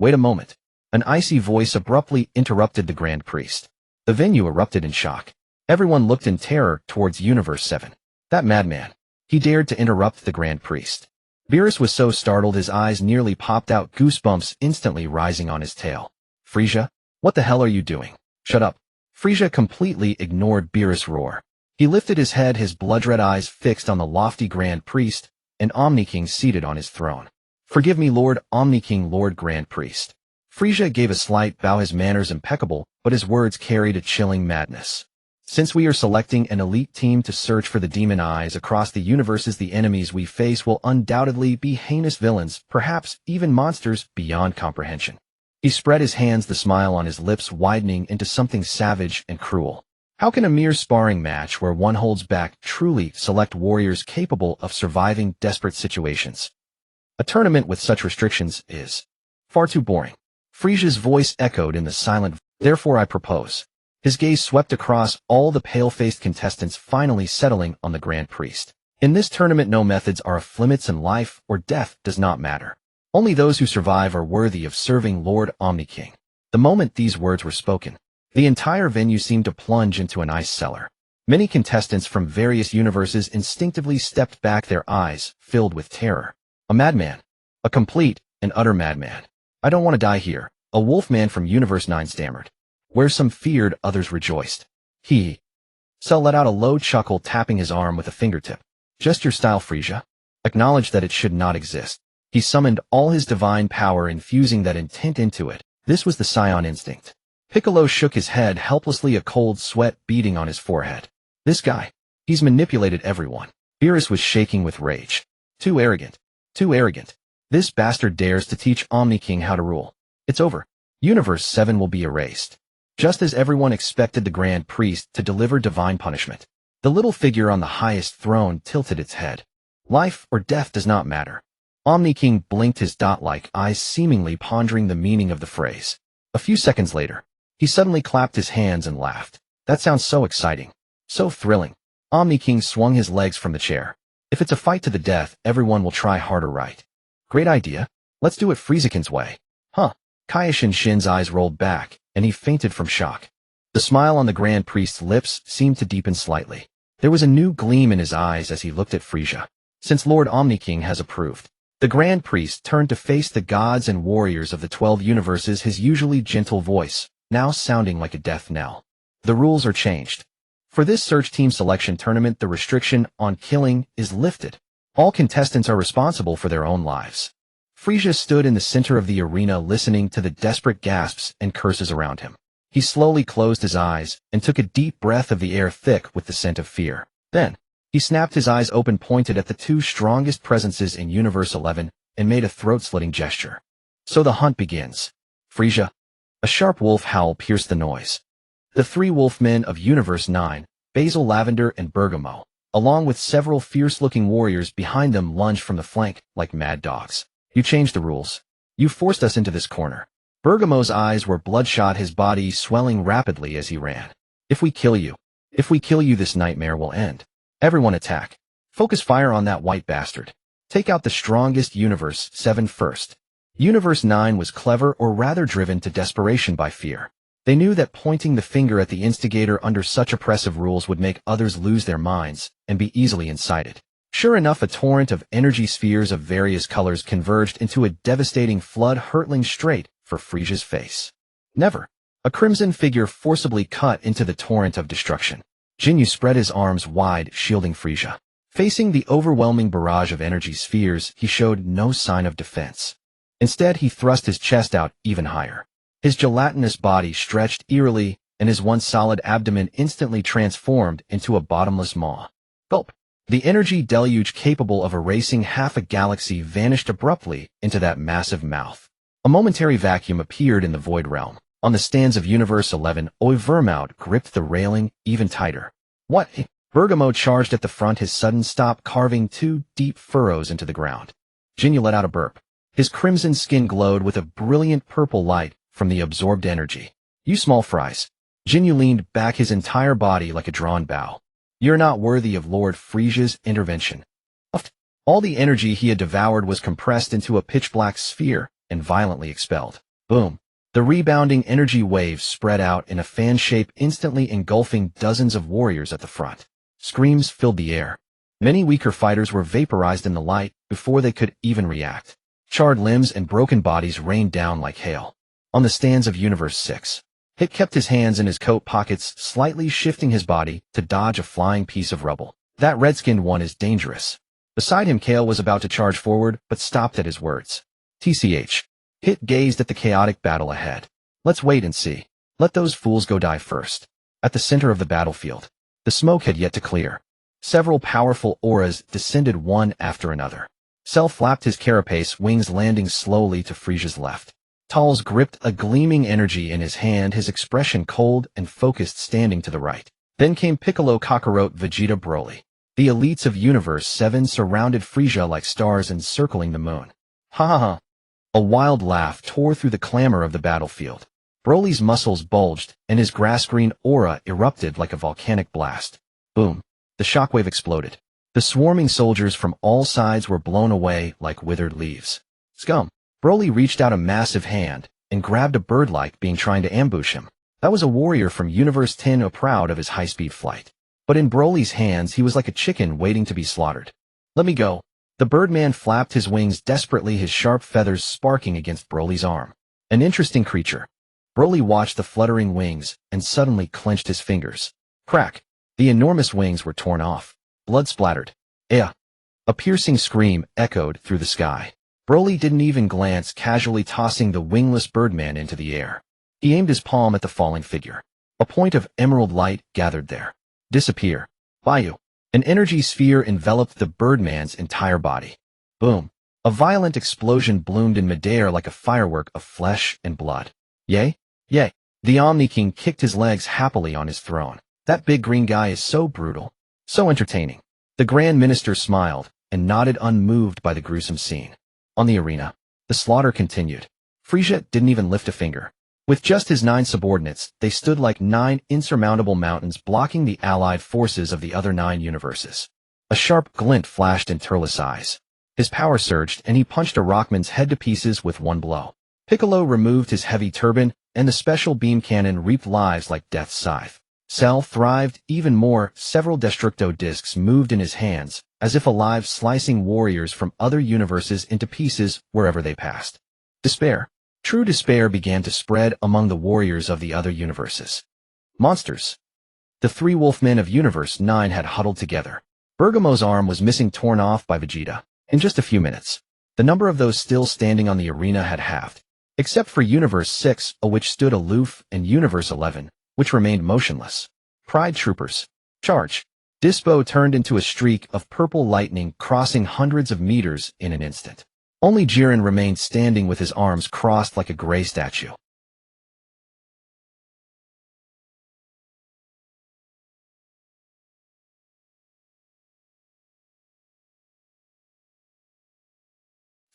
Wait a moment. An icy voice abruptly interrupted the Grand Priest. The venue erupted in shock. Everyone looked in terror towards Universe 7. That madman. He dared to interrupt the Grand Priest. Beerus was so startled his eyes nearly popped out, goosebumps instantly rising on his tail. Frieza, what the hell are you doing? Shut up. Frieza completely ignored Beerus' roar. He lifted his head, his blood-red eyes fixed on the lofty Grand Priest and Omni King seated on his throne. Forgive me, Lord Omni King, Lord Grand Priest. Frieza gave a slight bow, his manners impeccable, but his words carried a chilling madness. Since we are selecting an elite team to search for the demon eyes across the universes, the enemies we face will undoubtedly be heinous villains, perhaps even monsters beyond comprehension. He spread his hands, the smile on his lips widening into something savage and cruel. How can a mere sparring match where one holds back truly select warriors capable of surviving desperate situations? A tournament with such restrictions is far too boring. Frieza's voice echoed in the silent. Therefore I propose. His gaze swept across all the pale-faced contestants, finally settling on the Grand Priest. In this tournament, no methods are off limits, and life or death does not matter. Only those who survive are worthy of serving Lord Omni King. The moment these words were spoken, the entire venue seemed to plunge into an ice cellar. Many contestants from various universes instinctively stepped back, their eyes filled with terror. A madman. A complete and utter madman. I don't want to die here, a wolfman from Universe 9 stammered. Where some feared, others rejoiced. He. Cell let out a low chuckle, tapping his arm with a fingertip. Just your style, Frieza. Acknowledge that it should not exist. He summoned all his divine power, infusing that intent into it. This was the Saiyan instinct. Piccolo shook his head helplessly, a cold sweat beading on his forehead. This guy. He's manipulated everyone. Beerus was shaking with rage. Too arrogant. Too arrogant. This bastard dares to teach Omni King how to rule. It's over. Universe 7 will be erased. Just as everyone expected the Grand Priest to deliver divine punishment, the little figure on the highest throne tilted its head. Life or death does not matter. Omni King blinked his dot-like eyes, seemingly pondering the meaning of the phrase. A few seconds later, he suddenly clapped his hands and laughed. That sounds so exciting. So thrilling. Omni King swung his legs from the chair. If it's a fight to the death, everyone will try harder, right? Great idea. Let's do it Friezakin's way. Huh. Kaioshin Shin's eyes rolled back, and he fainted from shock. The smile on the Grand Priest's lips seemed to deepen slightly. There was a new gleam in his eyes as he looked at Frieza. Since Lord Omni King has approved, the Grand Priest turned to face the gods and warriors of the 12 universes, his usually gentle voice now sounding like a death knell. The rules are changed. For this search team selection tournament, the restriction on killing is lifted. All contestants are responsible for their own lives. Frieza stood in the center of the arena, listening to the desperate gasps and curses around him. He slowly closed his eyes and took a deep breath of the air thick with the scent of fear. Then, He snapped his eyes open, pointed at the two strongest presences in Universe 11, and made a throat-slitting gesture. So the hunt begins. Frieza. A sharp wolf howl pierced the noise. The three wolfmen of Universe 9, Basil, Lavender, and Bergamo, along with several fierce-looking warriors behind them, lunged from the flank like mad dogs. You changed the rules. You forced us into this corner. Bergamo's eyes were bloodshot, his body swelling rapidly as he ran. If we kill you, this nightmare will end. Everyone attack. Focus fire on that white bastard. Take out the strongest Universe 7 first. Universe 9 was clever, or rather driven to desperation by fear. They knew that pointing the finger at the instigator under such oppressive rules would make others lose their minds and be easily incited. Sure enough, a torrent of energy spheres of various colors converged into a devastating flood, hurtling straight for Frieza's face. Never. A crimson figure forcibly cut into the torrent of destruction. Jinyu spread his arms wide, shielding Frieza. Facing the overwhelming barrage of energy spheres, he showed no sign of defense. Instead, he thrust his chest out even higher. His gelatinous body stretched eerily, and his once solid abdomen instantly transformed into a bottomless maw. Gulp. The energy deluge capable of erasing half a galaxy vanished abruptly into that massive mouth. A momentary vacuum appeared in the void realm. On the stands of Universe 11, Vermouth gripped the railing even tighter. What? Bergamo charged at the front, his sudden stop carving two deep furrows into the ground. Jinyu let out a burp. His crimson skin glowed with a brilliant purple light from the absorbed energy. You small fries. Jinyu leaned back, his entire body like a drawn bow. You're not worthy of Lord Frieza's intervention. All the energy he had devoured was compressed into a pitch-black sphere and violently expelled. Boom. The rebounding energy waves spread out in a fan shape, instantly engulfing dozens of warriors at the front. Screams filled the air. Many weaker fighters were vaporized in the light before they could even react. Charred limbs and broken bodies rained down like hail. On the stands of Universe 6, Hit kept his hands in his coat pockets, slightly shifting his body to dodge a flying piece of rubble. That red-skinned one is dangerous. Beside him, Kale was about to charge forward, but stopped at his words. TCH. Hit gazed at the chaotic battle ahead. Let's wait and see. Let those fools go die first. At the center of the battlefield, the smoke had yet to clear. Several powerful auras descended one after another. Cell flapped his carapace, wings landing slowly to Frieza's left. Tals gripped a gleaming energy in his hand, his expression cold and focused, standing to the right. Then came Piccolo, Kakarot, Vegeta, Broly. The elites of Universe 7 surrounded Frieza like stars encircling the moon. Ha ha ha. A wild laugh tore through the clamor of the battlefield. Broly's muscles bulged, and his grass-green aura erupted like a volcanic blast. Boom. The shockwave exploded. The swarming soldiers from all sides were blown away like withered leaves. Scum. Broly reached out a massive hand and grabbed a bird-like being trying to ambush him. That was a warrior from Universe 10, proud of his high-speed flight. But in Broly's hands, he was like a chicken waiting to be slaughtered. Let me go. The birdman flapped his wings desperately, his sharp feathers sparking against Broly's arm. An interesting creature. Broly watched the fluttering wings and suddenly clenched his fingers. Crack. The enormous wings were torn off. Blood splattered. Eh. A piercing scream echoed through the sky. Broly didn't even glance, casually tossing the wingless birdman into the air. He aimed his palm at the falling figure. A point of emerald light gathered there. Disappear. Bayou. An energy sphere enveloped the birdman's entire body. Boom. A violent explosion bloomed in midair like a firework of flesh and blood. Yay? Yay. The Omni King kicked his legs happily on his throne. That big green guy is so brutal. So entertaining. The Grand Minister smiled and nodded, unmoved by the gruesome scene. On the arena, the slaughter continued. Frieza didn't even lift a finger. With just his 9 subordinates, they stood like 9 insurmountable mountains blocking the allied forces of the other 9 universes. A sharp glint flashed in Turles' eyes. His power surged, and he punched a Rockman's head to pieces with one blow. Piccolo removed his heavy turban, and the special beam cannon reaped lives like Death's scythe. Cell thrived even more. Several Destructo discs moved in his hands, as if alive, slicing warriors from other universes into pieces wherever they passed. Despair. True despair began to spread among the warriors of the other universes. Monsters. The 3 wolfmen of Universe 9 had huddled together. Bergamo's arm was missing, torn off by Vegeta. In just a few minutes, the number of those still standing on the arena had halved. Except for Universe 6, which stood aloof, and Universe 11, which remained motionless. Pride troopers. Charge. Dispo turned into a streak of purple lightning crossing hundreds of meters in an instant. Only Jiren remained standing with his arms crossed like a gray statue.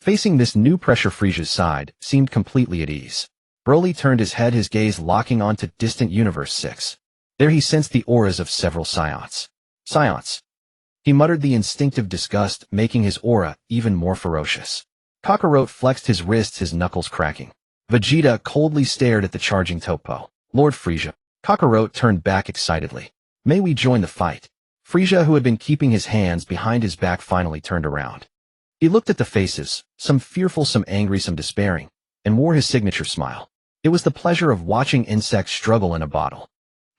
Facing this new pressure, Frieza's side seemed completely at ease. Broly turned his head, his gaze locking onto distant Universe 6. There he sensed the auras of several Saiyans. Saiyans. He muttered the instinctive disgust, making his aura even more ferocious. Kakarot flexed his wrists, his knuckles cracking. Vegeta coldly stared at the charging Topo. Lord Frieza. Kakarot turned back excitedly. May we join the fight? Frieza, who had been keeping his hands behind his back, finally turned around. He looked at the faces, some fearful, some angry, some despairing, and wore his signature smile. It was the pleasure of watching insects struggle in a bottle.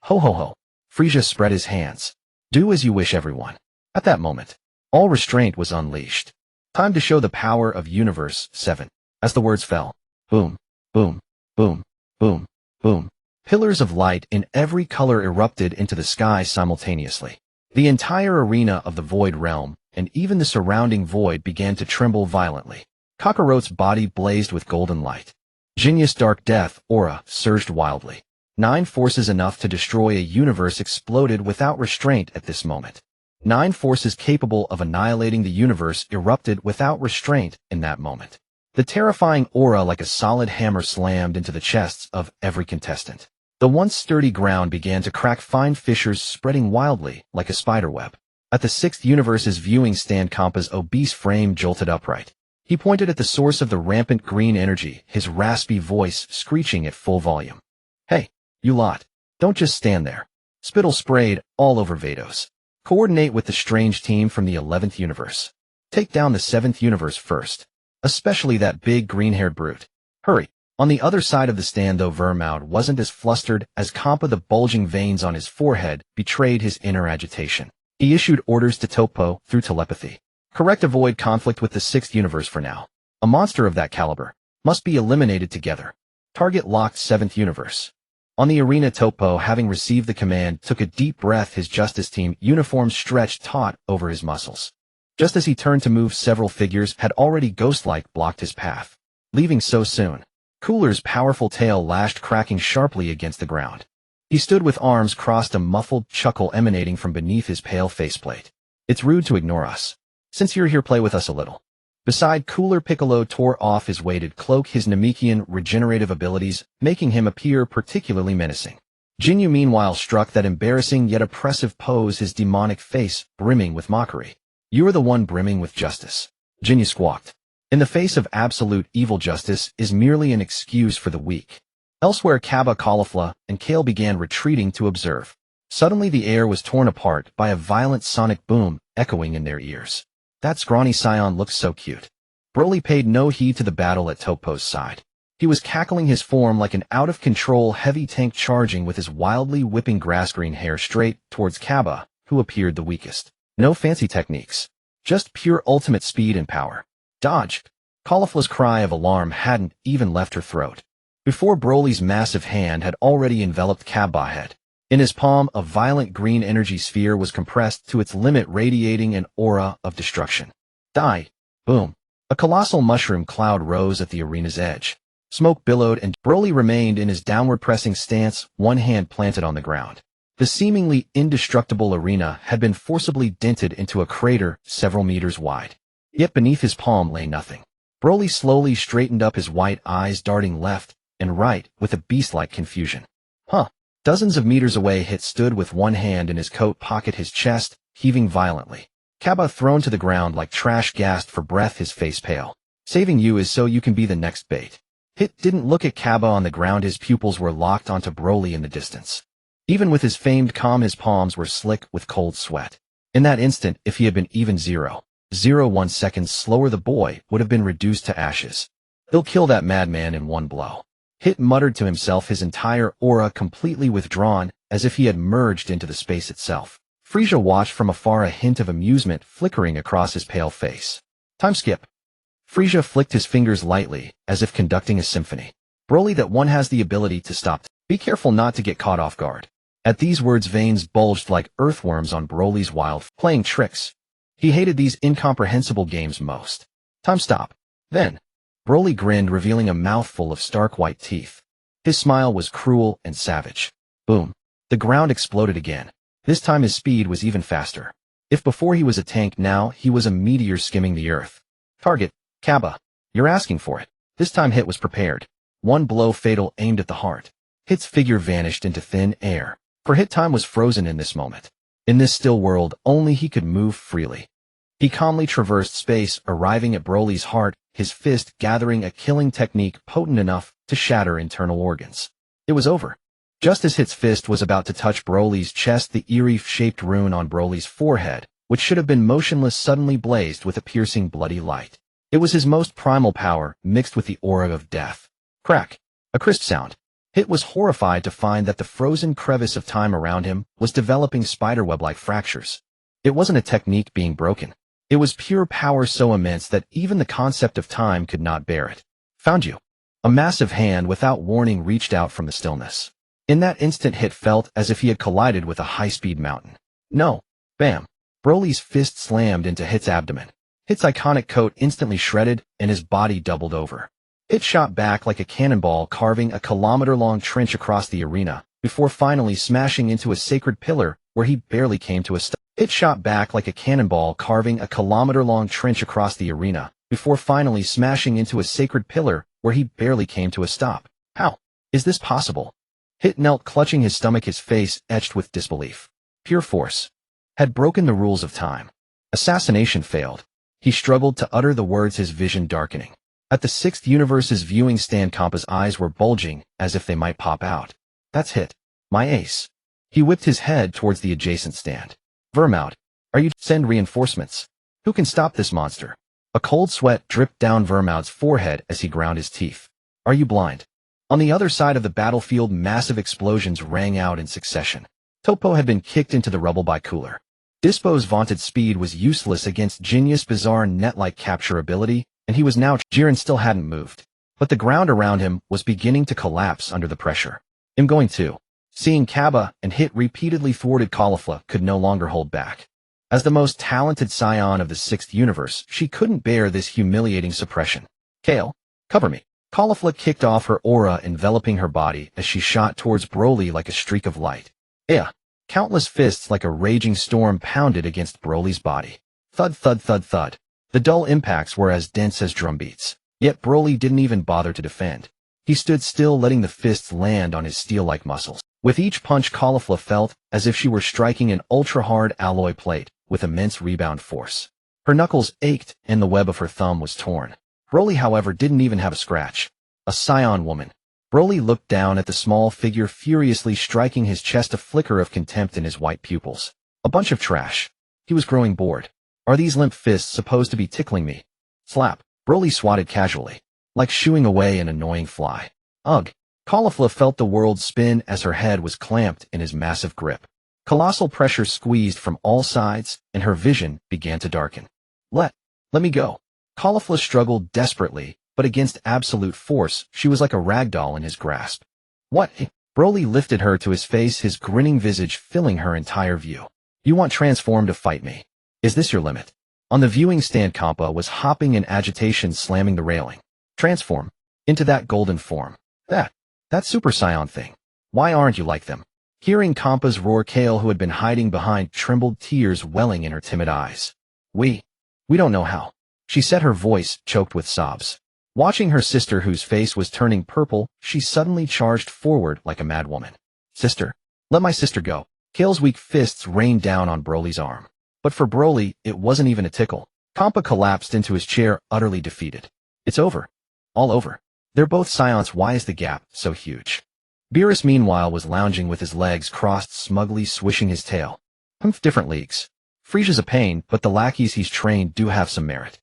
Ho ho ho. Frieza spread his hands. Do as you wish, everyone. At that moment, all restraint was unleashed. Time to show the power of Universe 7. As the words fell, boom, boom, boom, boom, boom. Pillars of light in every color erupted into the sky simultaneously. The entire arena of the Void Realm, and even the surrounding void, began to tremble violently. Kakarot's body blazed with golden light. Jinya's dark death aura surged wildly. 9 forces enough to destroy a universe exploded without restraint at this moment. 9 forces capable of annihilating the universe erupted without restraint in that moment. The terrifying aura like a solid hammer slammed into the chests of every contestant. The once sturdy ground began to crack, fine fissures spreading wildly like a spiderweb. At the 6th universe's viewing stand, Kampa's obese frame jolted upright. He pointed at the source of the rampant green energy, his raspy voice screeching at full volume. Hey, you lot. Don't just stand there. Spittle sprayed all over Vados. Coordinate with the strange team from the 11th universe. Take down the 7th universe first. Especially that big green-haired brute. Hurry. On the other side of the stand, though, Vermaud wasn't as flustered as Kampa. The bulging veins on his forehead betrayed his inner agitation. He issued orders to Topo through telepathy. Correct, avoid conflict with the 6th universe for now. A monster of that caliber must be eliminated together. Target locked 7th universe. On the arena, Topo, having received the command, took a deep breath, his justice team uniform stretched taut over his muscles. Just as he turned to move, several figures had already ghost-like blocked his path. Leaving so soon. Cooler's powerful tail lashed, cracking sharply against the ground. He stood with arms crossed, a muffled chuckle emanating from beneath his pale faceplate. It's rude to ignore us. Since you're here, play with us a little. Beside Cooler, Piccolo tore off his weighted cloak, his Namekian regenerative abilities making him appear particularly menacing. Jinyu meanwhile struck that embarrassing yet oppressive pose, his demonic face brimming with mockery. You are the one brimming with justice. Jinyu squawked. In the face of absolute evil, justice is merely an excuse for the weak. Elsewhere, Kaba, Caulifla, and Kale began retreating to observe. Suddenly the air was torn apart by a violent sonic boom echoing in their ears. That scrawny scion looked so cute. Broly paid no heed to the battle at Topo's side. He was cackling, his form like an out-of-control heavy tank, charging with his wildly whipping grass-green hair straight towards Kaba, who appeared the weakest. No fancy techniques. Just pure ultimate speed and power. Dodge! Caulifla's cry of alarm hadn't even left her throat before Broly's massive hand had already enveloped Kaba's head. In his palm, a violent green energy sphere was compressed to its limit, radiating an aura of destruction. Die! Boom! A colossal mushroom cloud rose at the arena's edge. Smoke billowed, and Broly remained in his downward-pressing stance, one hand planted on the ground. The seemingly indestructible arena had been forcibly dented into a crater several meters wide. Yet beneath his palm lay nothing. Broly slowly straightened up, his white eyes darting left and right with a beast-like confusion. Huh. Dozens of meters away, Hit stood with one hand in his coat pocket, his chest heaving violently. Kaba thrown to the ground like trash, gasped for breath, his face pale. Saving you is so you can be the next bait. Hit didn't look at Kaba on the ground, his pupils were locked onto Broly in the distance. Even with his famed calm, his palms were slick with cold sweat. In that instant, if he had been even 0.01 seconds slower, the boy would have been reduced to ashes. He'll kill that madman in one blow. Hit muttered to himself, his entire aura completely withdrawn, as if he had merged into the space itself. Frieza watched from afar, a hint of amusement flickering across his pale face. Time skip. Frieza flicked his fingers lightly, as if conducting a symphony. Broly, that one has the ability to stop. Be careful not to get caught off guard. At these words, veins bulged like earthworms on Broly's wild, playing tricks. He hated these incomprehensible games most. Time stop. Then, Broly grinned, revealing a mouthful of stark white teeth. His smile was cruel and savage. Boom. The ground exploded again. This time his speed was even faster. If before he was a tank, now he was a meteor skimming the earth. Target, Kaba. You're asking for it. This time Hit was prepared. One blow fatal aimed at the heart. Hit's figure vanished into thin air. For Hit, time was frozen in this moment. In this still world, only he could move freely. He calmly traversed space, arriving at Broly's heart, his fist gathering a killing technique potent enough to shatter internal organs. It was over. Just as Hit's fist was about to touch Broly's chest, the eerie-shaped rune on Broly's forehead, which should have been motionless, suddenly blazed with a piercing bloody light. It was his most primal power, mixed with the aura of death. Crack. A crisp sound. Hit was horrified to find that the frozen crevice of time around him was developing spiderweb-like fractures. It wasn't a technique being broken. It was pure power so immense that even the concept of time could not bear it. Found you. A massive hand without warning reached out from the stillness. In that instant, Hit felt as if he had collided with a high-speed mountain. No. Bam. Broly's fist slammed into Hit's abdomen. Hit's iconic coat instantly shredded, and his body doubled over. Hit shot back like a cannonball, carving a kilometer-long trench across the arena, before finally smashing into a sacred pillar where he barely came to a stop. Hit shot back like a cannonball, carving a kilometer-long trench across the arena, before finally smashing into a sacred pillar where he barely came to a stop. How is this possible? Hit knelt, clutching his stomach, his face etched with disbelief. Pure force had broken the rules of time. Assassination failed. He struggled to utter the words, his vision darkening. At the sixth universe's viewing stand, Kampa's eyes were bulging as if they might pop out. That's Hit. My ace. He whipped his head towards the adjacent stand. Vermout, are you send reinforcements? Who can stop this monster? A cold sweat dripped down Vermout's forehead as he ground his teeth. Are you blind? On the other side of the battlefield, massive explosions rang out in succession. Topo had been kicked into the rubble by Cooler. Dispo's vaunted speed was useless against Jinya's bizarre net-like capture ability, and he was now. Jiren still hadn't moved, but the ground around him was beginning to collapse under the pressure. I'm going to. Seeing Kaba and Hit repeatedly thwarted, Caulifla could no longer hold back. As the most talented scion of the sixth universe, she couldn't bear this humiliating suppression. Kale, cover me. Caulifla kicked off her aura, enveloping her body as she shot towards Broly like a streak of light. Countless fists like a raging storm pounded against Broly's body. Thud, thud, thud, thud. The dull impacts were as dense as drumbeats. Yet Broly didn't even bother to defend. He stood still, letting the fists land on his steel-like muscles. With each punch, Caulifla felt as if she were striking an ultra-hard alloy plate with immense rebound force. Her knuckles ached and the web of her thumb was torn. Broly, however, didn't even have a scratch. A scion woman. Broly looked down at the small figure, furiously striking his chest, a flicker of contempt in his white pupils. A bunch of trash. He was growing bored. Are these limp fists supposed to be tickling me? Slap. Broly swatted casually, like shooing away an annoying fly. Ugh. Caulifla felt the world spin as her head was clamped in his massive grip. Colossal pressure squeezed from all sides, and her vision began to darken. Let me go. Caulifla struggled desperately, but against absolute force, she was like a rag doll in his grasp. What? Broly lifted her to his face, his grinning visage filling her entire view. You want transform to fight me? Is this your limit? On the viewing stand, Kampa was hopping in agitation, slamming the railing. Transform. Into that golden form. That Super Saiyan thing. Why aren't you like them? Hearing Kampa's roar, Kale, who had been hiding behind, trembled, tears welling in her timid eyes. We don't know how. She said, her voice choked with sobs. Watching her sister, whose face was turning purple, she suddenly charged forward like a madwoman. Sister, let my sister go. Kale's weak fists rained down on Broly's arm. But for Broly, it wasn't even a tickle. Kampa collapsed into his chair, utterly defeated. It's over. All over. They're both scions. Why is the gap so huge? Beerus, meanwhile, was lounging with his legs crossed, smugly swishing his tail. Different leagues. Frieza's a pain, but the lackeys he's trained do have some merit.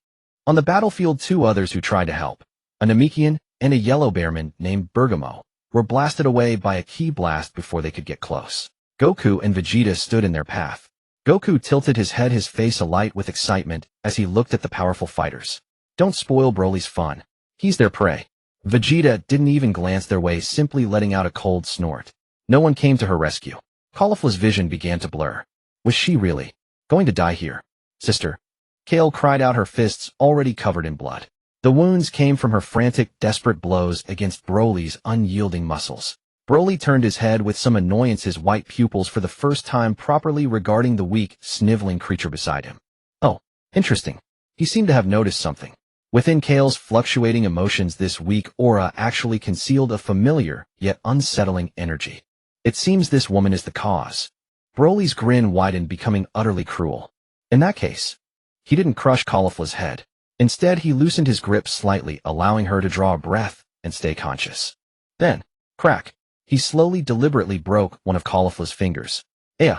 On the battlefield, two others who tried to help, a Namekian and a yellow bearman named Bergamo, were blasted away by a ki blast before they could get close. Goku and Vegeta stood in their path. Goku tilted his head, his face alight with excitement as he looked at the powerful fighters. Don't spoil Broly's fun. He's their prey. Vegeta didn't even glance their way, simply letting out a cold snort. No one came to her rescue. Caulifla's vision began to blur. Was she really going to die here? Sister. Kale cried out, her fists already covered in blood. The wounds came from her frantic, desperate blows against Broly's unyielding muscles. Broly turned his head with some annoyance, his white pupils for the first time properly regarding the weak, sniveling creature beside him. Oh, interesting. He seemed to have noticed something. Within Kale's fluctuating emotions, this weak aura actually concealed a familiar, yet unsettling energy. It seems this woman is the cause. Broly's grin widened, becoming utterly cruel. In that case, he didn't crush Caulifla's head. Instead, he loosened his grip slightly, allowing her to draw a breath and stay conscious. Then, crack. He slowly, deliberately broke one of Caulifla's fingers. Aya!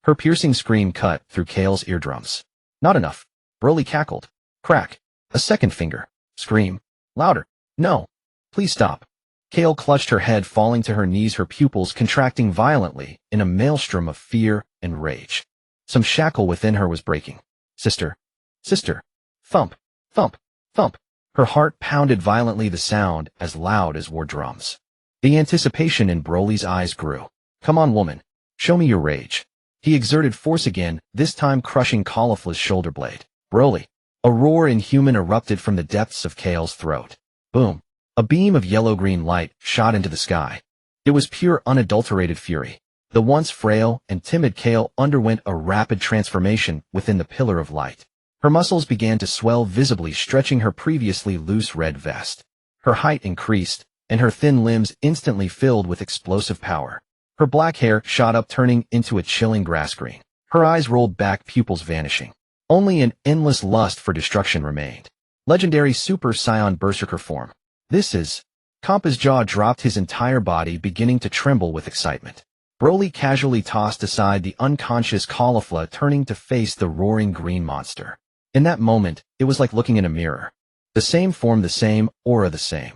Her piercing scream cut through Kale's eardrums. Not enough. Broly cackled. Crack. A second finger. Scream. Louder. No. Please stop. Kale clutched her head, falling to her knees, her pupils contracting violently in a maelstrom of fear and rage. Some shackle within her was breaking. Sister. Sister. Thump. Thump. Thump. Her heart pounded violently, the sound as loud as war drums. The anticipation in Broly's eyes grew. Come on, woman. Show me your rage. He exerted force again, this time crushing Caulifla's shoulder blade. Broly. A roar inhuman erupted from the depths of Kale's throat. Boom. A beam of yellow-green light shot into the sky. It was pure, unadulterated fury. The once frail and timid Kale underwent a rapid transformation within the pillar of light. Her muscles began to swell visibly, stretching her previously loose red vest. Her height increased, and her thin limbs instantly filled with explosive power. Her black hair shot up, turning into a chilling grass green. Her eyes rolled back, pupils vanishing. Only an endless lust for destruction remained. Legendary Super Saiyan Berserker form. This is... Kampa's jaw dropped, his entire body beginning to tremble with excitement. Broly casually tossed aside the unconscious Caulifla, turning to face the roaring green monster. In that moment, it was like looking in a mirror. The same form, the same aura, the same.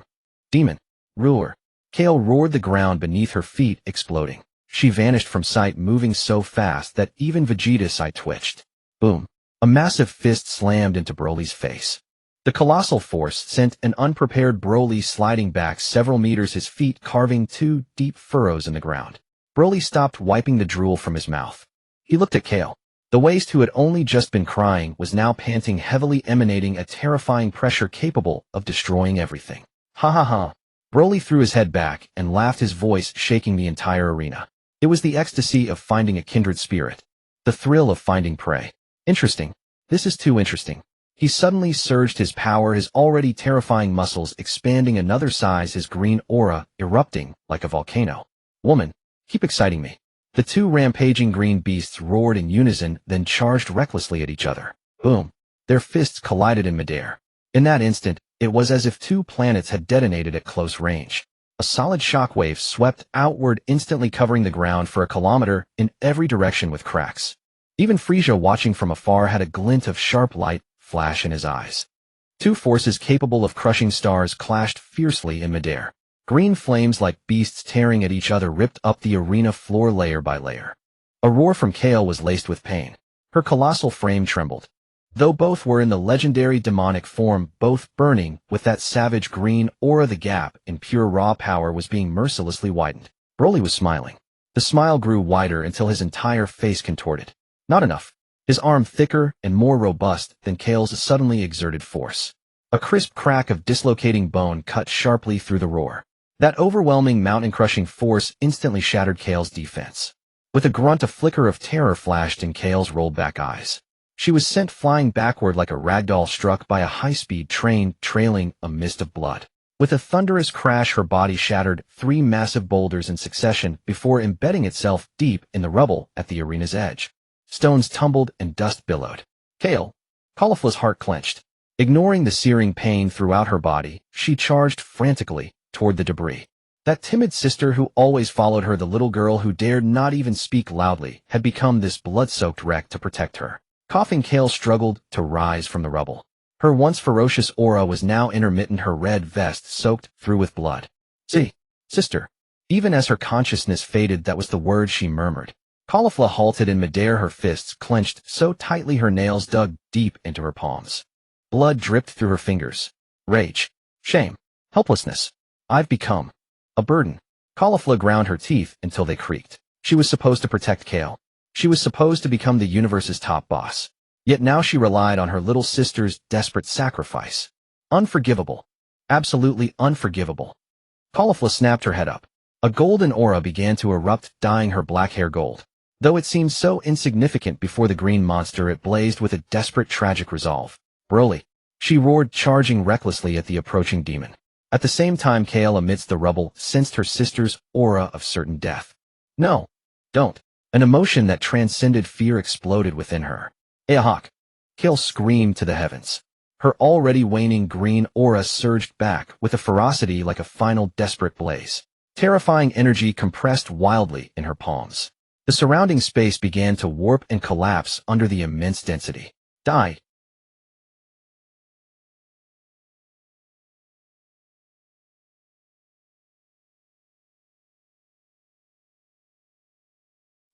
Demon. Ruler. Kale roared, the ground beneath her feet exploding. She vanished from sight, moving so fast that even Vegeta's eye twitched. Boom. A massive fist slammed into Broly's face. The colossal force sent an unprepared Broly sliding back several meters, his feet carving two deep furrows in the ground. Broly stopped, wiping the drool from his mouth. He looked at Kale. The waist, who had only just been crying, was now panting heavily, emanating a terrifying pressure capable of destroying everything. Ha ha ha. Broly threw his head back and laughed, his voice shaking the entire arena. It was the ecstasy of finding a kindred spirit. The thrill of finding prey. Interesting. This is too interesting. He suddenly surged his power, his already terrifying muscles expanding another size, his green aura erupting like a volcano. Woman, keep exciting me. The two rampaging green beasts roared in unison, then charged recklessly at each other. Boom. Their fists collided in midair. In that instant, it was as if two planets had detonated at close range. A solid shockwave swept outward, instantly covering the ground for a kilometer in every direction with cracks. Even Frieza, watching from afar, had a glint of sharp light flash in his eyes. Two forces capable of crushing stars clashed fiercely in midair. Green flames like beasts tearing at each other ripped up the arena floor layer by layer. A roar from Kale was laced with pain. Her colossal frame trembled. Though both were in the legendary demonic form, both burning with that savage green aura, the gap in pure raw power was being mercilessly widened. Broly was smiling. The smile grew wider until his entire face contorted. Not enough. His arm, thicker and more robust than Kale's suddenly exerted force. A crisp crack of dislocating bone cut sharply through the roar. That overwhelming, mountain-crushing force instantly shattered Kale's defense. With a grunt, a flicker of terror flashed in Kale's rolled-back eyes. She was sent flying backward like a ragdoll struck by a high-speed train, trailing a mist of blood. With a thunderous crash, her body shattered 3 massive boulders in succession before embedding itself deep in the rubble at the arena's edge. Stones tumbled and dust billowed. Kale. Caulifla's heart clenched. Ignoring the searing pain throughout her body, she charged frantically toward the debris. That timid sister who always followed her, the little girl who dared not even speak loudly, had become this blood-soaked wreck to protect her. Coughing, Kale struggled to rise from the rubble. Her once ferocious aura was now intermittent, her red vest soaked through with blood. See, sister. Even as her consciousness faded, that was the word she murmured. Caulifla halted in midair, her fists clenched so tightly her nails dug deep into her palms. Blood dripped through her fingers. Rage. Shame. Helplessness. I've become a burden. Caulifla ground her teeth until they creaked. She was supposed to protect Kale. She was supposed to become the universe's top boss. Yet now she relied on her little sister's desperate sacrifice. Unforgivable. Absolutely unforgivable. Caulifla snapped her head up. A golden aura began to erupt, dyeing her black hair gold. Though it seemed so insignificant before the green monster, it blazed with a desperate, tragic resolve. Broly. She roared, charging recklessly at the approaching demon. At the same time, Kale, amidst the rubble, sensed her sister's aura of certain death. No. Don't. An emotion that transcended fear exploded within her. Ahawk! Kale screamed to the heavens. Her already waning green aura surged back with a ferocity like a final desperate blaze. Terrifying energy compressed wildly in her palms. The surrounding space began to warp and collapse under the immense density. Die!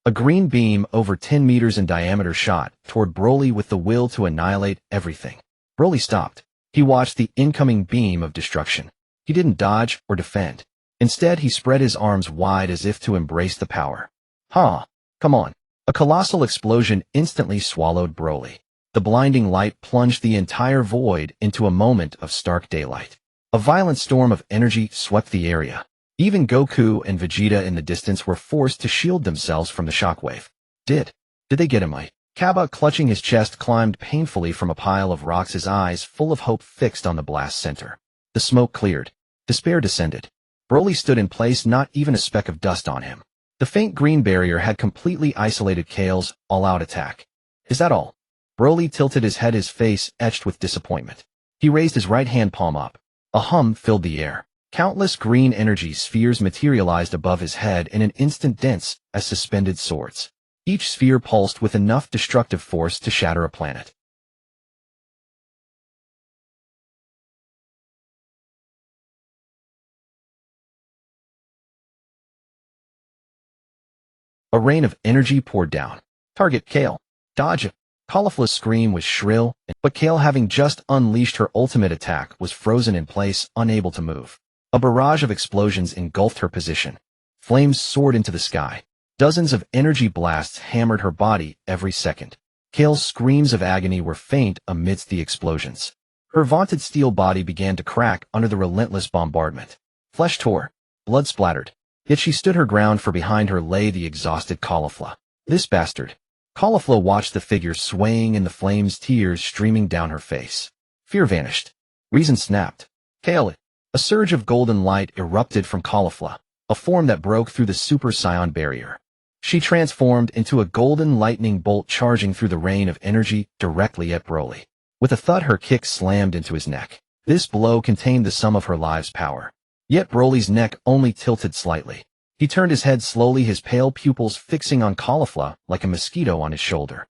A green beam over 10 meters in diameter shot toward Broly with the will to annihilate everything. Broly stopped. He watched the incoming beam of destruction. He didn't dodge or defend. Instead, he spread his arms wide as if to embrace the power. Ha! Come on. A colossal explosion instantly swallowed Broly. The blinding light plunged the entire void into a moment of stark daylight. A violent storm of energy swept the area. Even Goku and Vegeta in the distance were forced to shield themselves from the shockwave. Did they get him? Kaba, clutching his chest, climbed painfully from a pile of rocks, his eyes full of hope fixed on the blast center. The smoke cleared. Despair descended. Broly stood in place, not even a speck of dust on him. The faint green barrier had completely isolated Kale's all-out attack. Is that all? Broly tilted his head, his face etched with disappointment. He raised his right hand palm up. A hum filled the air. Countless green energy spheres materialized above his head in an instant, dense as suspended swords. Each sphere pulsed with enough destructive force to shatter a planet. A rain of energy poured down. Target Kale. Dodge. Caulifla's scream was shrill, but Kale, having just unleashed her ultimate attack, was frozen in place, unable to move. A barrage of explosions engulfed her position. Flames soared into the sky. Dozens of energy blasts hammered her body every second. Kale's screams of agony were faint amidst the explosions. Her vaunted steel body began to crack under the relentless bombardment. Flesh tore. Blood splattered. Yet she stood her ground, for behind her lay the exhausted Caulifla. This bastard. Caulifla watched the figure swaying in the flames, tears streaming down her face. Fear vanished. Reason snapped. Kale. A surge of golden light erupted from Caulifla, a form that broke through the Super Saiyan barrier. She transformed into a golden lightning bolt, charging through the rain of energy directly at Broly. With a thud, her kick slammed into his neck. This blow contained the sum of her life's power. Yet Broly's neck only tilted slightly. He turned his head slowly, his pale pupils fixing on Caulifla like a mosquito on his shoulder.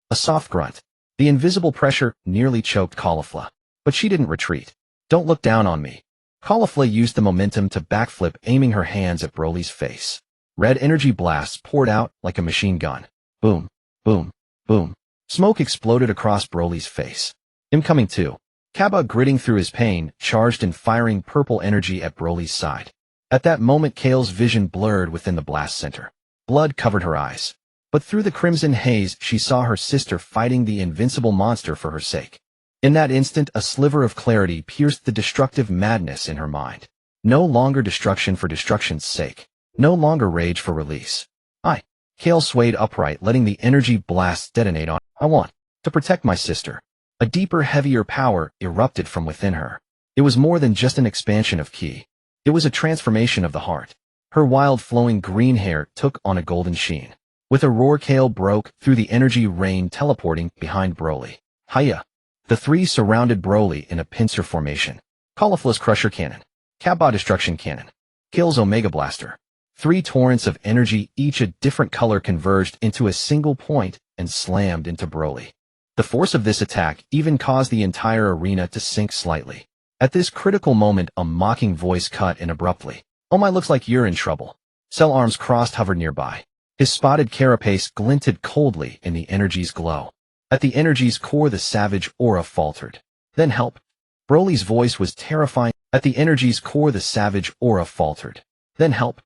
A soft grunt. The invisible pressure nearly choked Caulifla. But she didn't retreat. Don't look down on me. Caulifla used the momentum to backflip, aiming her hands at Broly's face. Red energy blasts poured out like a machine gun. Boom, boom, boom. Smoke exploded across Broly's face. Incoming too. Kaba, gritting through his pain, charged and firing purple energy at Broly's side. At that moment, Kale's vision blurred within the blast center. Blood covered her eyes. But through the crimson haze, she saw her sister fighting the invincible monster for her sake. In that instant, a sliver of clarity pierced the destructive madness in her mind. No longer destruction for destruction's sake. No longer rage for release. Kale swayed upright, letting the energy blasts detonate on. I want to protect my sister. A deeper, heavier power erupted from within her. It was more than just an expansion of ki. It was a transformation of the heart. Her wild, flowing green hair took on a golden sheen. With a roar, Kale broke through the energy rain, teleporting behind Broly. Hiya! The three surrounded Broly in a pincer formation. Caulifla's Crusher Cannon. Kaba Destruction Cannon. Kale's Omega Blaster. Three torrents of energy, each a different color, converged into a single point and slammed into Broly. The force of this attack even caused the entire arena to sink slightly. At this critical moment, a mocking voice cut in abruptly. Oh my, looks like you're in trouble. Cell, arms crossed, hovered nearby. His spotted carapace glinted coldly in the energy's glow. At the energy's core, the savage aura faltered. Then help. Broly's voice was terrifying. At the energy's core, the savage aura faltered. Then help.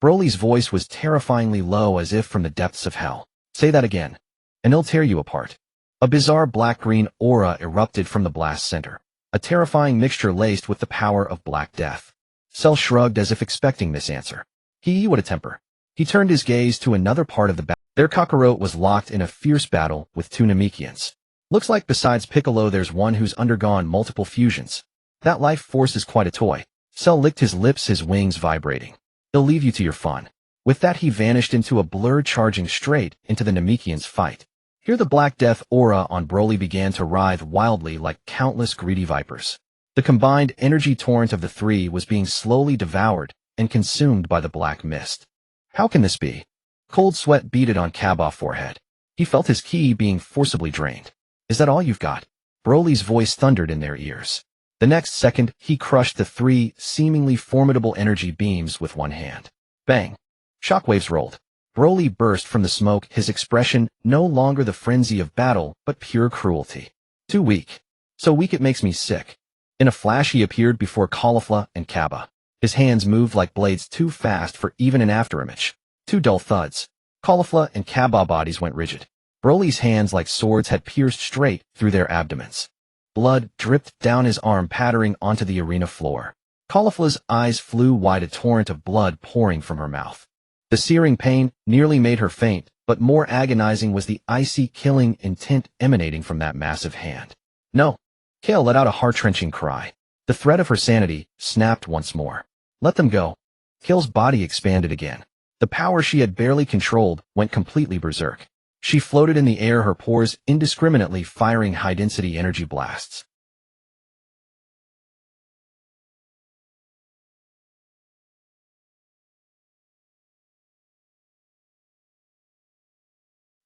Broly's voice was terrifyingly low as if from the depths of hell. Say that again, and it'll tear you apart. A bizarre black-green aura erupted from the blast center, a terrifying mixture laced with the power of Black Death. Cell shrugged as if expecting this answer. What a temper. He turned his gaze to another part of the battle. Their Kakarot was locked in a fierce battle with two Namekians. Looks like besides Piccolo there's one who's undergone multiple fusions. That life force is quite a toy. Cell licked his lips, his wings vibrating. He'll leave you to your fun. With that he vanished into a blur, charging straight into the Namekians' fight. Here the Black Death aura on Broly began to writhe wildly like countless greedy vipers. The combined energy torrent of the three was being slowly devoured and consumed by the black mist. How can this be? Cold sweat beaded on Kaba's forehead. He felt his ki being forcibly drained. Is that all you've got? Broly's voice thundered in their ears. The next second, he crushed the three seemingly formidable energy beams with one hand. Bang! Shockwaves rolled. Broly burst from the smoke, his expression no longer the frenzy of battle, but pure cruelty. Too weak. So weak it makes me sick. In a flash he appeared before Caulifla and Kaba. His hands moved like blades too fast for even an afterimage. Two dull thuds. Caulifla and Kaba bodies went rigid. Broly's hands like swords had pierced straight through their abdomens. Blood dripped down his arm, pattering onto the arena floor. Caulifla's eyes flew wide, a torrent of blood pouring from her mouth. The searing pain nearly made her faint, but more agonizing was the icy killing intent emanating from that massive hand. No! Kale let out a heart-wrenching cry. The thread of her sanity snapped once more. Let them go. Kale's body expanded again. The power she had barely controlled went completely berserk. She floated in the air, her pores indiscriminately firing high-density energy blasts.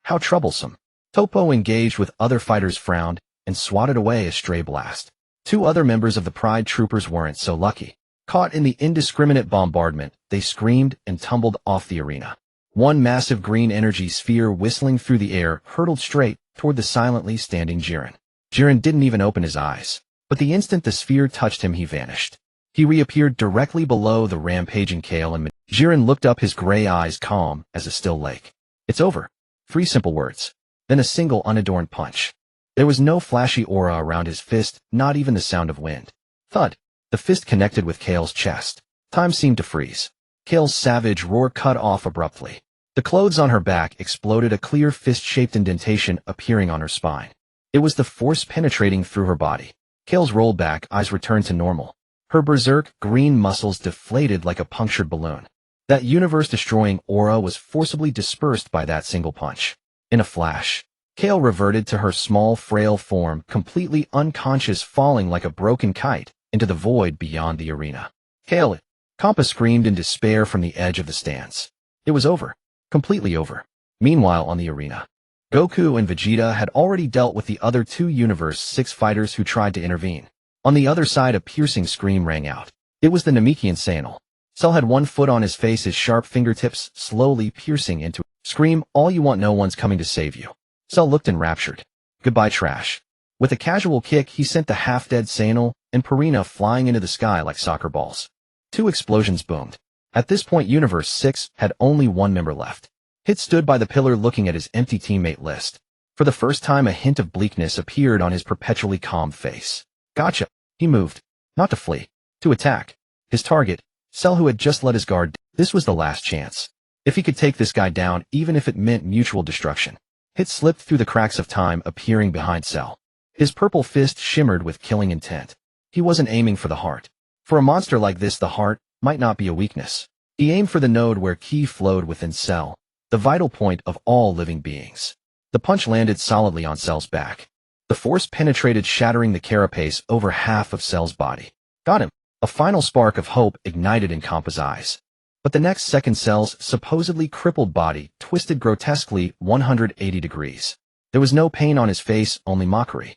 How troublesome. Toppo, engaged with other fighters, frowned and swatted away a stray blast. Two other members of the Pride Troopers weren't so lucky. Caught in the indiscriminate bombardment, they screamed and tumbled off the arena. One massive green energy sphere whistling through the air hurtled straight toward the silently standing Jiren. Jiren didn't even open his eyes, but the instant the sphere touched him he vanished. He reappeared directly below the rampaging Kale and Jiren looked up, his gray eyes calm as a still lake. It's over. 3 simple words. Then a single unadorned punch. There was no flashy aura around his fist, not even the sound of wind. Thud. The fist connected with Kale's chest. Time seemed to freeze. Kale's savage roar cut off abruptly. The clothes on her back exploded, a clear fist-shaped indentation appearing on her spine. It was the force penetrating through her body. Kale's rolled back eyes returned to normal. Her berserk green muscles deflated like a punctured balloon. That universe-destroying aura was forcibly dispersed by that single punch. In a flash, Kale reverted to her small, frail form, completely unconscious, falling like a broken kite into the void beyond the arena. Kale! Kampa screamed in despair from the edge of the stands. It was over. Completely over. Meanwhile, on the arena, Goku and Vegeta had already dealt with the other 2 Universe 6 fighters who tried to intervene. On the other side, a piercing scream rang out. It was the Namekian Saiyan. Cell had one foot on his face, his sharp fingertips slowly piercing into it. Scream all you want, no one's coming to save you. Cell looked enraptured. Goodbye, trash. With a casual kick, he sent the half-dead Saiyan and Purina flying into the sky like soccer balls. 2 explosions boomed. At this point, Universe 6 had only 1 member left. Hit stood by the pillar looking at his empty teammate list. For the first time, a hint of bleakness appeared on his perpetually calm face. Gotcha. He moved. Not to flee. To attack. His target, Cell, who had just let his guard down. This was the last chance. If he could take this guy down, even if it meant mutual destruction. Hit slipped through the cracks of time, appearing behind Cell. His purple fist shimmered with killing intent. He wasn't aiming for the heart. For a monster like this, the heart might not be a weakness. He aimed for the node where ki flowed within Cell, the vital point of all living beings. The punch landed solidly on Cell's back. The force penetrated, shattering the carapace over half of Cell's body. Got him. A final spark of hope ignited in Kampa's eyes. But the next second, Cell's supposedly crippled body twisted grotesquely 180 degrees. There was no pain on his face, only mockery.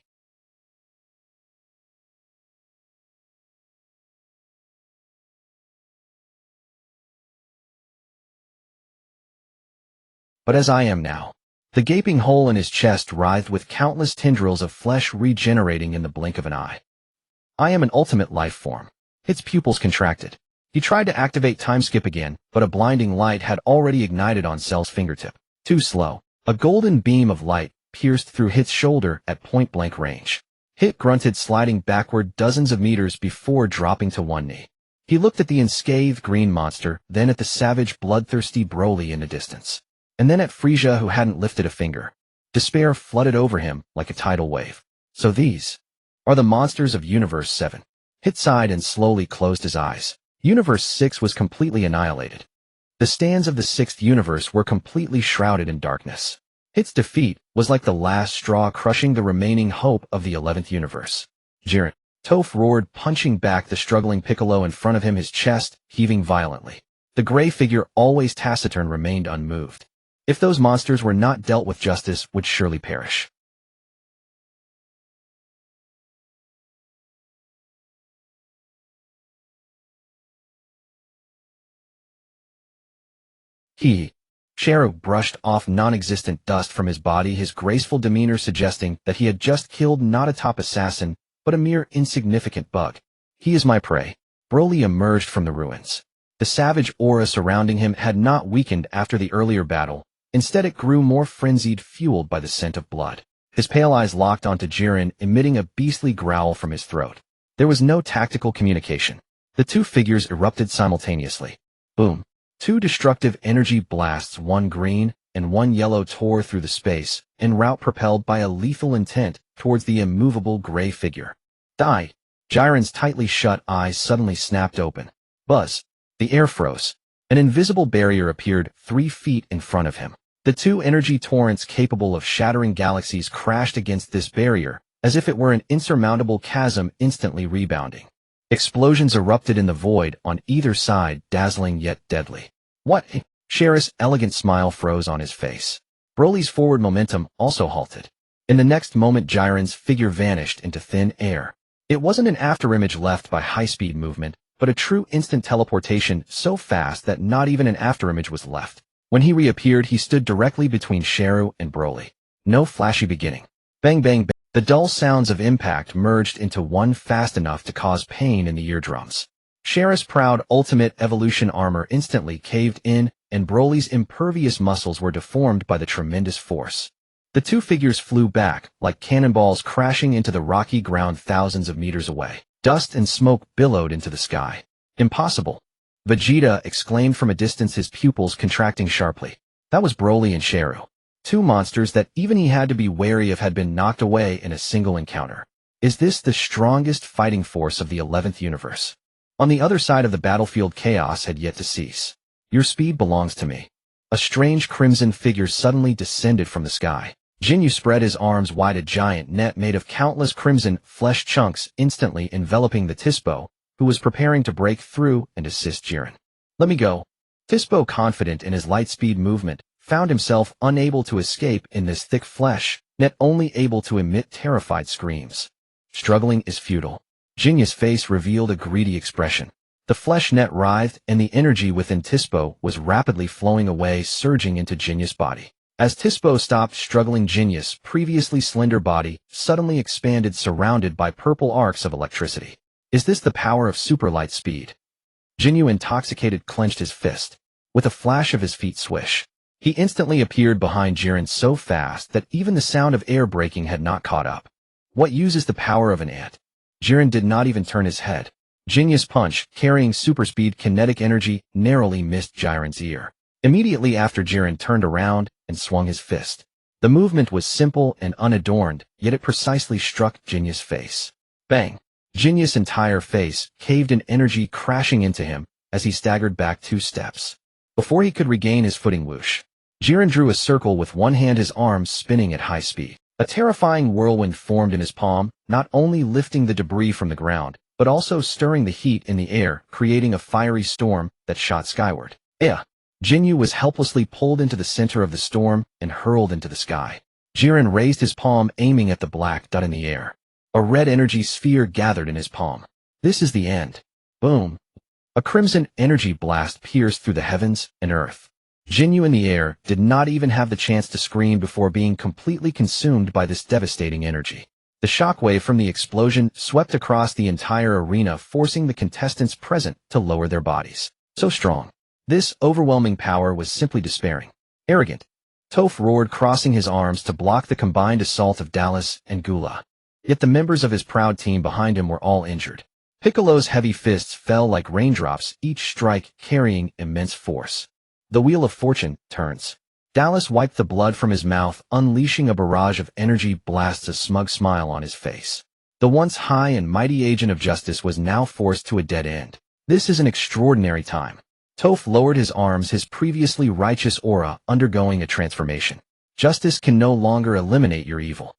But as I am now. The gaping hole in his chest writhed with countless tendrils of flesh regenerating in the blink of an eye. I am an ultimate life form. Its pupils contracted. He tried to activate time skip again, but a blinding light had already ignited on Cell's fingertip. Too slow. A golden beam of light pierced through Hit's shoulder at point-blank range. Hit grunted, sliding backward dozens of meters before dropping to one knee. He looked at the unscathed green monster, then at the savage, bloodthirsty Broly in the distance. And then at Frieza, who hadn't lifted a finger. Despair flooded over him like a tidal wave. So these are the monsters of Universe 7. Hit sighed and slowly closed his eyes. Universe 6 was completely annihilated. The stands of the 6th universe were completely shrouded in darkness. Hit's defeat was like the last straw, crushing the remaining hope of the 11th universe. Jiren. Toph roared, punching back the struggling Piccolo in front of him, his chest heaving violently. The gray figure, always taciturn, remained unmoved. If those monsters were not dealt with, justice would surely perish. Sharu brushed off non-existent dust from his body, his graceful demeanor suggesting that he had just killed not a top assassin, but a mere insignificant bug. He is my prey. Broly emerged from the ruins. The savage aura surrounding him had not weakened after the earlier battle. Instead, it grew more frenzied, fueled by the scent of blood. His pale eyes locked onto Jiren, emitting a beastly growl from his throat. There was no tactical communication. The two figures erupted simultaneously. Boom. Two destructive energy blasts, one green and one yellow, tore through the space, en route propelled by a lethal intent towards the immovable gray figure. Die! Jiren's tightly shut eyes suddenly snapped open. Buzz! The air froze. An invisible barrier appeared 3 feet in front of him. The two energy torrents capable of shattering galaxies crashed against this barrier, as if it were an insurmountable chasm, instantly rebounding. Explosions erupted in the void on either side, dazzling yet deadly. What? Sharu's elegant smile froze on his face. Broly's forward momentum also halted. In the next moment, Jiren's figure vanished into thin air. It wasn't an afterimage left by high-speed movement, but a true instant teleportation, so fast that not even an afterimage was left. When he reappeared, he stood directly between Sharu and Broly. No flashy beginning. Bang, bang, bang. The dull sounds of impact merged into one fast enough to cause pain in the eardrums. Sharu's proud ultimate evolution armor instantly caved in, and Broly's impervious muscles were deformed by the tremendous force. The two figures flew back, like cannonballs crashing into the rocky ground thousands of meters away. Dust and smoke billowed into the sky. Impossible! Vegeta exclaimed from a distance, his pupils contracting sharply. That was Broly and Sharu. Two monsters that even he had to be wary of had been knocked away in a single encounter. Is this the strongest fighting force of the 11th universe? On the other side of the battlefield, chaos had yet to cease. Your speed belongs to me. A strange crimson figure suddenly descended from the sky. Jinyu spread his arms wide, a giant net made of countless crimson flesh chunks instantly enveloping the Tispo, who was preparing to break through and assist Jiren. Let me go. Tispo, confident in his light-speed movement, found himself unable to escape in this thick flesh net, only able to emit terrified screams. Struggling is futile. Jinyu's face revealed a greedy expression. The flesh net writhed, and the energy within Tispo was rapidly flowing away, surging into Jinyu's body. As Tispo stopped struggling, Jinyu's previously slender body suddenly expanded, surrounded by purple arcs of electricity. Is this the power of super light speed? Jinyu, intoxicated, clenched his fist. With a flash of his feet swish, he instantly appeared behind Jiren, so fast that even the sound of air breaking had not caught up. What uses the power of an ant? Jiren did not even turn his head. Jinyu's punch, carrying super speed kinetic energy, narrowly missed Jiren's ear. Immediately after, Jiren turned around and swung his fist. The movement was simple and unadorned, yet it precisely struck Jinyu's face. Bang! Jinyu's entire face caved in, energy crashing into him as he staggered back 2 steps. Before he could regain his footing, whoosh! Jiren drew a circle with one hand, his arms spinning at high speed. A terrifying whirlwind formed in his palm, not only lifting the debris from the ground, but also stirring the heat in the air, creating a fiery storm that shot skyward. Jinyu was helplessly pulled into the center of the storm and hurled into the sky. Jiren raised his palm, aiming at the black dot in the air. A red energy sphere gathered in his palm. This is the end. Boom! A crimson energy blast pierced through the heavens and earth. Jinyu in the air did not even have the chance to scream before being completely consumed by this devastating energy. The shockwave from the explosion swept across the entire arena, forcing the contestants present to lower their bodies. So strong. This overwhelming power was simply despairing. Arrogant. Toph roared, crossing his arms to block the combined assault of Dallas and Gula. Yet the members of his proud team behind him were all injured. Piccolo's heavy fists fell like raindrops, each strike carrying immense force. The Wheel of Fortune turns. Dallas wiped the blood from his mouth, unleashing a barrage of energy blasts, a smug smile on his face. The once high and mighty agent of justice was now forced to a dead end. This is an extraordinary time. Toph lowered his arms, his previously righteous aura undergoing a transformation. Justice can no longer eliminate your evil.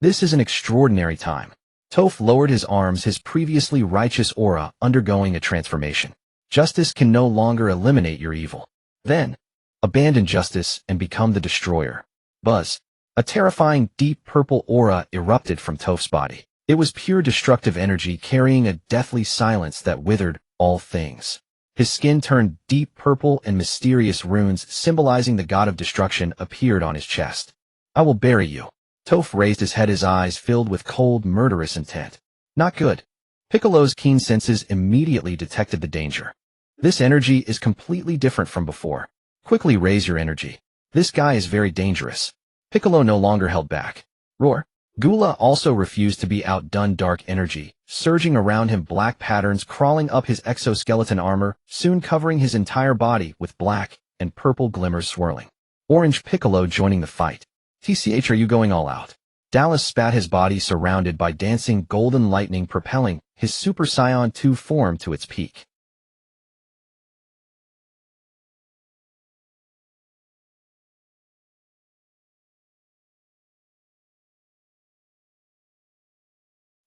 This is an extraordinary time. Toph lowered his arms, his previously righteous aura undergoing a transformation. Justice can no longer eliminate your evil. Then, abandon justice and become the destroyer. Buzz. A terrifying deep purple aura erupted from Toph's body. It was pure destructive energy carrying a deathly silence that withered all things. His skin turned deep purple and mysterious runes symbolizing the god of destruction appeared on his chest. I will bury you. Toph raised his head, his eyes filled with cold, murderous intent. Not good. Piccolo's keen senses immediately detected the danger. This energy is completely different from before. Quickly raise your energy. This guy is very dangerous. Piccolo no longer held back. Roar. Gula also refused to be outdone. Dark energy, surging around him, black patterns crawling up his exoskeleton armor, soon covering his entire body with black and purple glimmers swirling. Orange. Piccolo joining the fight. TCH, are you going all out? Dallas spat, his body surrounded by dancing golden lightning propelling his Super Saiyan 2 form to its peak.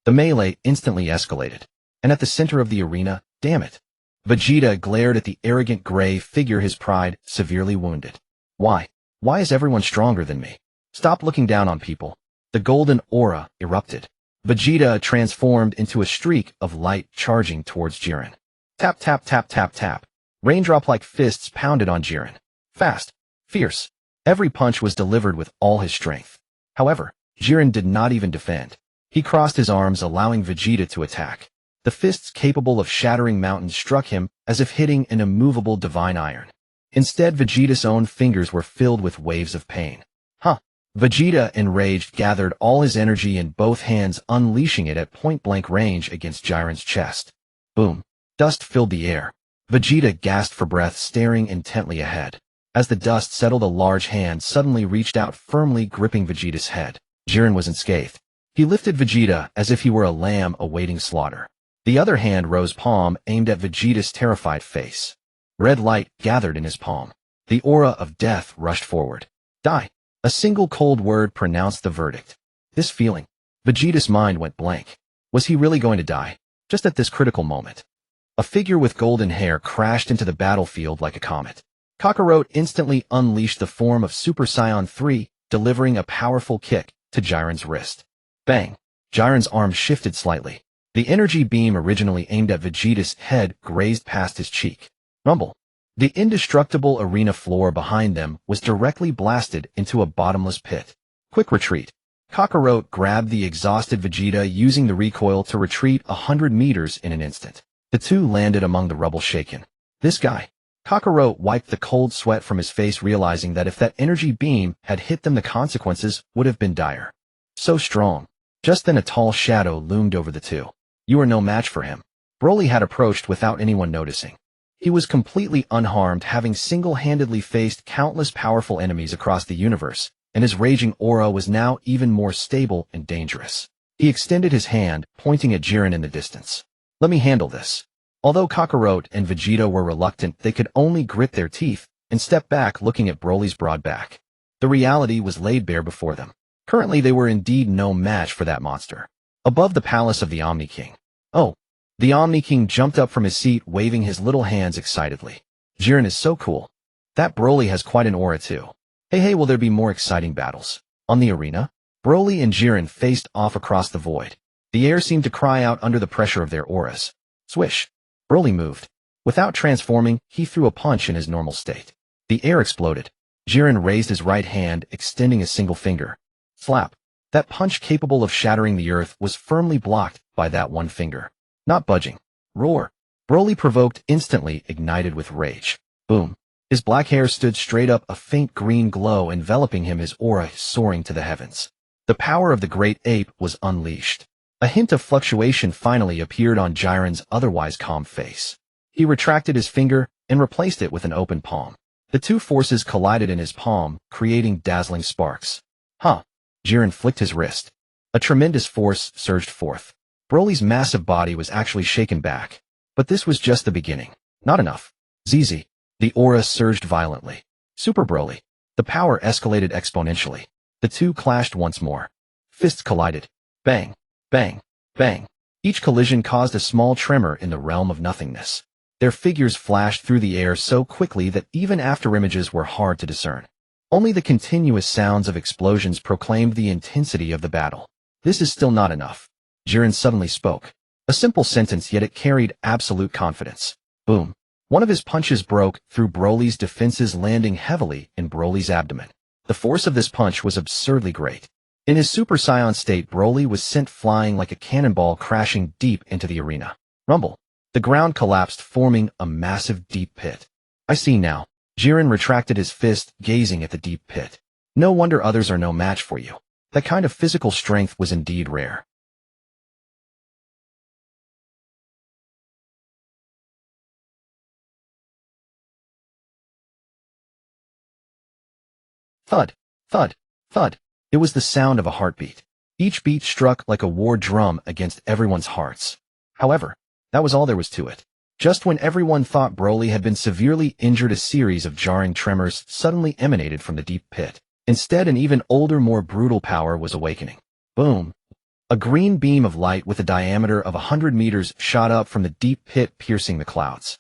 The melee instantly escalated. And at the center of the arena, damn it, Vegeta glared at the arrogant gray figure, his pride severely wounded. Why? Why is everyone stronger than me? Stop looking down on people. The golden aura erupted. Vegeta transformed into a streak of light charging towards Jiren. Tap, tap, tap, tap, tap. Raindrop-like fists pounded on Jiren. Fast. Fierce. Every punch was delivered with all his strength. However, Jiren did not even defend. He crossed his arms, allowing Vegeta to attack. The fists capable of shattering mountains struck him as if hitting an immovable divine iron. Instead, Vegeta's own fingers were filled with waves of pain. Huh. Vegeta, enraged, gathered all his energy in both hands, unleashing it at point-blank range against Jiren's chest. Boom. Dust filled the air. Vegeta gasped for breath, staring intently ahead. As the dust settled, a large hand suddenly reached out, firmly gripping Vegeta's head. Jiren was unscathed. He lifted Vegeta as if he were a lamb awaiting slaughter. The other hand rose, palm aimed at Vegeta's terrified face. Red light gathered in his palm. The aura of death rushed forward. Die. A single cold word pronounced the verdict. This feeling. Vegeta's mind went blank. Was he really going to die? Just at this critical moment. A figure with golden hair crashed into the battlefield like a comet. Kakarot instantly unleashed the form of Super Saiyan 3, delivering a powerful kick to Jiren's wrist. Bang! Jiren's arm shifted slightly. The energy beam originally aimed at Vegeta's head grazed past his cheek. Rumble. The indestructible arena floor behind them was directly blasted into a bottomless pit. Quick retreat. Kakarot grabbed the exhausted Vegeta, using the recoil to retreat 100 meters in an instant. The two landed among the rubble, shaken. This guy. Kakarot wiped the cold sweat from his face, realizing that if that energy beam had hit them, the consequences would have been dire. So strong. Just then a tall shadow loomed over the two. You are no match for him. Broly had approached without anyone noticing. He was completely unharmed, having single-handedly faced countless powerful enemies across the universe, and his raging aura was now even more stable and dangerous. He extended his hand, pointing at Jiren in the distance. Let me handle this. Although Kakarot and Vegeta were reluctant, they could only grit their teeth and step back, looking at Broly's broad back. The reality was laid bare before them. Currently, they were indeed no match for that monster. Above the palace of the Omni King. Oh. The Omni King jumped up from his seat, waving his little hands excitedly. Jiren is so cool. That Broly has quite an aura too. Hey, will there be more exciting battles? On the arena? Broly and Jiren faced off across the void. The air seemed to cry out under the pressure of their auras. Swish. Broly moved. Without transforming, he threw a punch in his normal state. The air exploded. Jiren raised his right hand, extending a single finger. Slap. That punch capable of shattering the earth was firmly blocked by that one finger. Not budging. Roar. Broly, provoked, instantly ignited with rage. Boom. His black hair stood straight up, a faint green glow enveloping him, his aura soaring to the heavens. The power of the great ape was unleashed. A hint of fluctuation finally appeared on Jiren's otherwise calm face. He retracted his finger and replaced it with an open palm. The two forces collided in his palm, creating dazzling sparks. Huh. Jiren flicked his wrist. A tremendous force surged forth. Broly's massive body was actually shaken back. But this was just the beginning. Not enough. ZZ. The aura surged violently. Super Broly. The power escalated exponentially. The two clashed once more. Fists collided. Bang. Bang. Bang. Each collision caused a small tremor in the realm of nothingness. Their figures flashed through the air so quickly that even afterimages were hard to discern. Only the continuous sounds of explosions proclaimed the intensity of the battle. This is still not enough. Jiren suddenly spoke. A simple sentence, yet it carried absolute confidence. Boom. One of his punches broke through Broly's defenses, landing heavily in Broly's abdomen. The force of this punch was absurdly great. In his Super Saiyan state, Broly was sent flying like a cannonball, crashing deep into the arena. Rumble. The ground collapsed, forming a massive deep pit. I see now. Jiren retracted his fist, gazing at the deep pit. No wonder others are no match for you. That kind of physical strength was indeed rare. Thud, thud, thud. It was the sound of a heartbeat. Each beat struck like a war drum against everyone's hearts. However, that was all there was to it. Just when everyone thought Broly had been severely injured, a series of jarring tremors suddenly emanated from the deep pit. Instead, an even older, more brutal power was awakening. Boom. A green beam of light with a diameter of 100 meters shot up from the deep pit, piercing the clouds.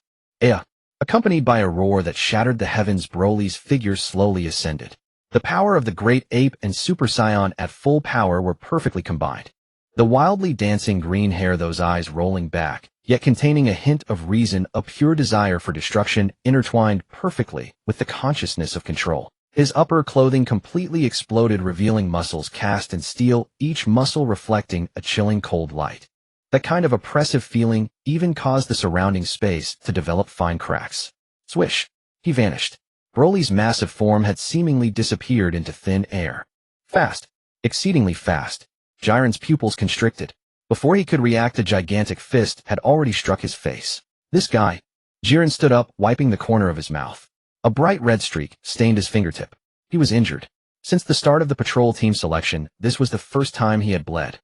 Accompanied by a roar that shattered the heavens, Broly's figure slowly ascended. The power of the great ape and Super Saiyan at full power were perfectly combined. The wildly dancing green hair, those eyes rolling back, yet containing a hint of reason, a pure desire for destruction, intertwined perfectly with the consciousness of control. His upper clothing completely exploded, revealing muscles cast in steel, each muscle reflecting a chilling cold light. That kind of oppressive feeling even caused the surrounding space to develop fine cracks. Swish! He vanished. Broly's massive form had seemingly disappeared into thin air. Fast. Exceedingly fast. Jiren's pupils constricted. Before he could react, a gigantic fist had already struck his face. This guy. Jiren stood up, wiping the corner of his mouth. A bright red streak stained his fingertip. He was injured. Since the start of the patrol team selection, this was the first time he had bled.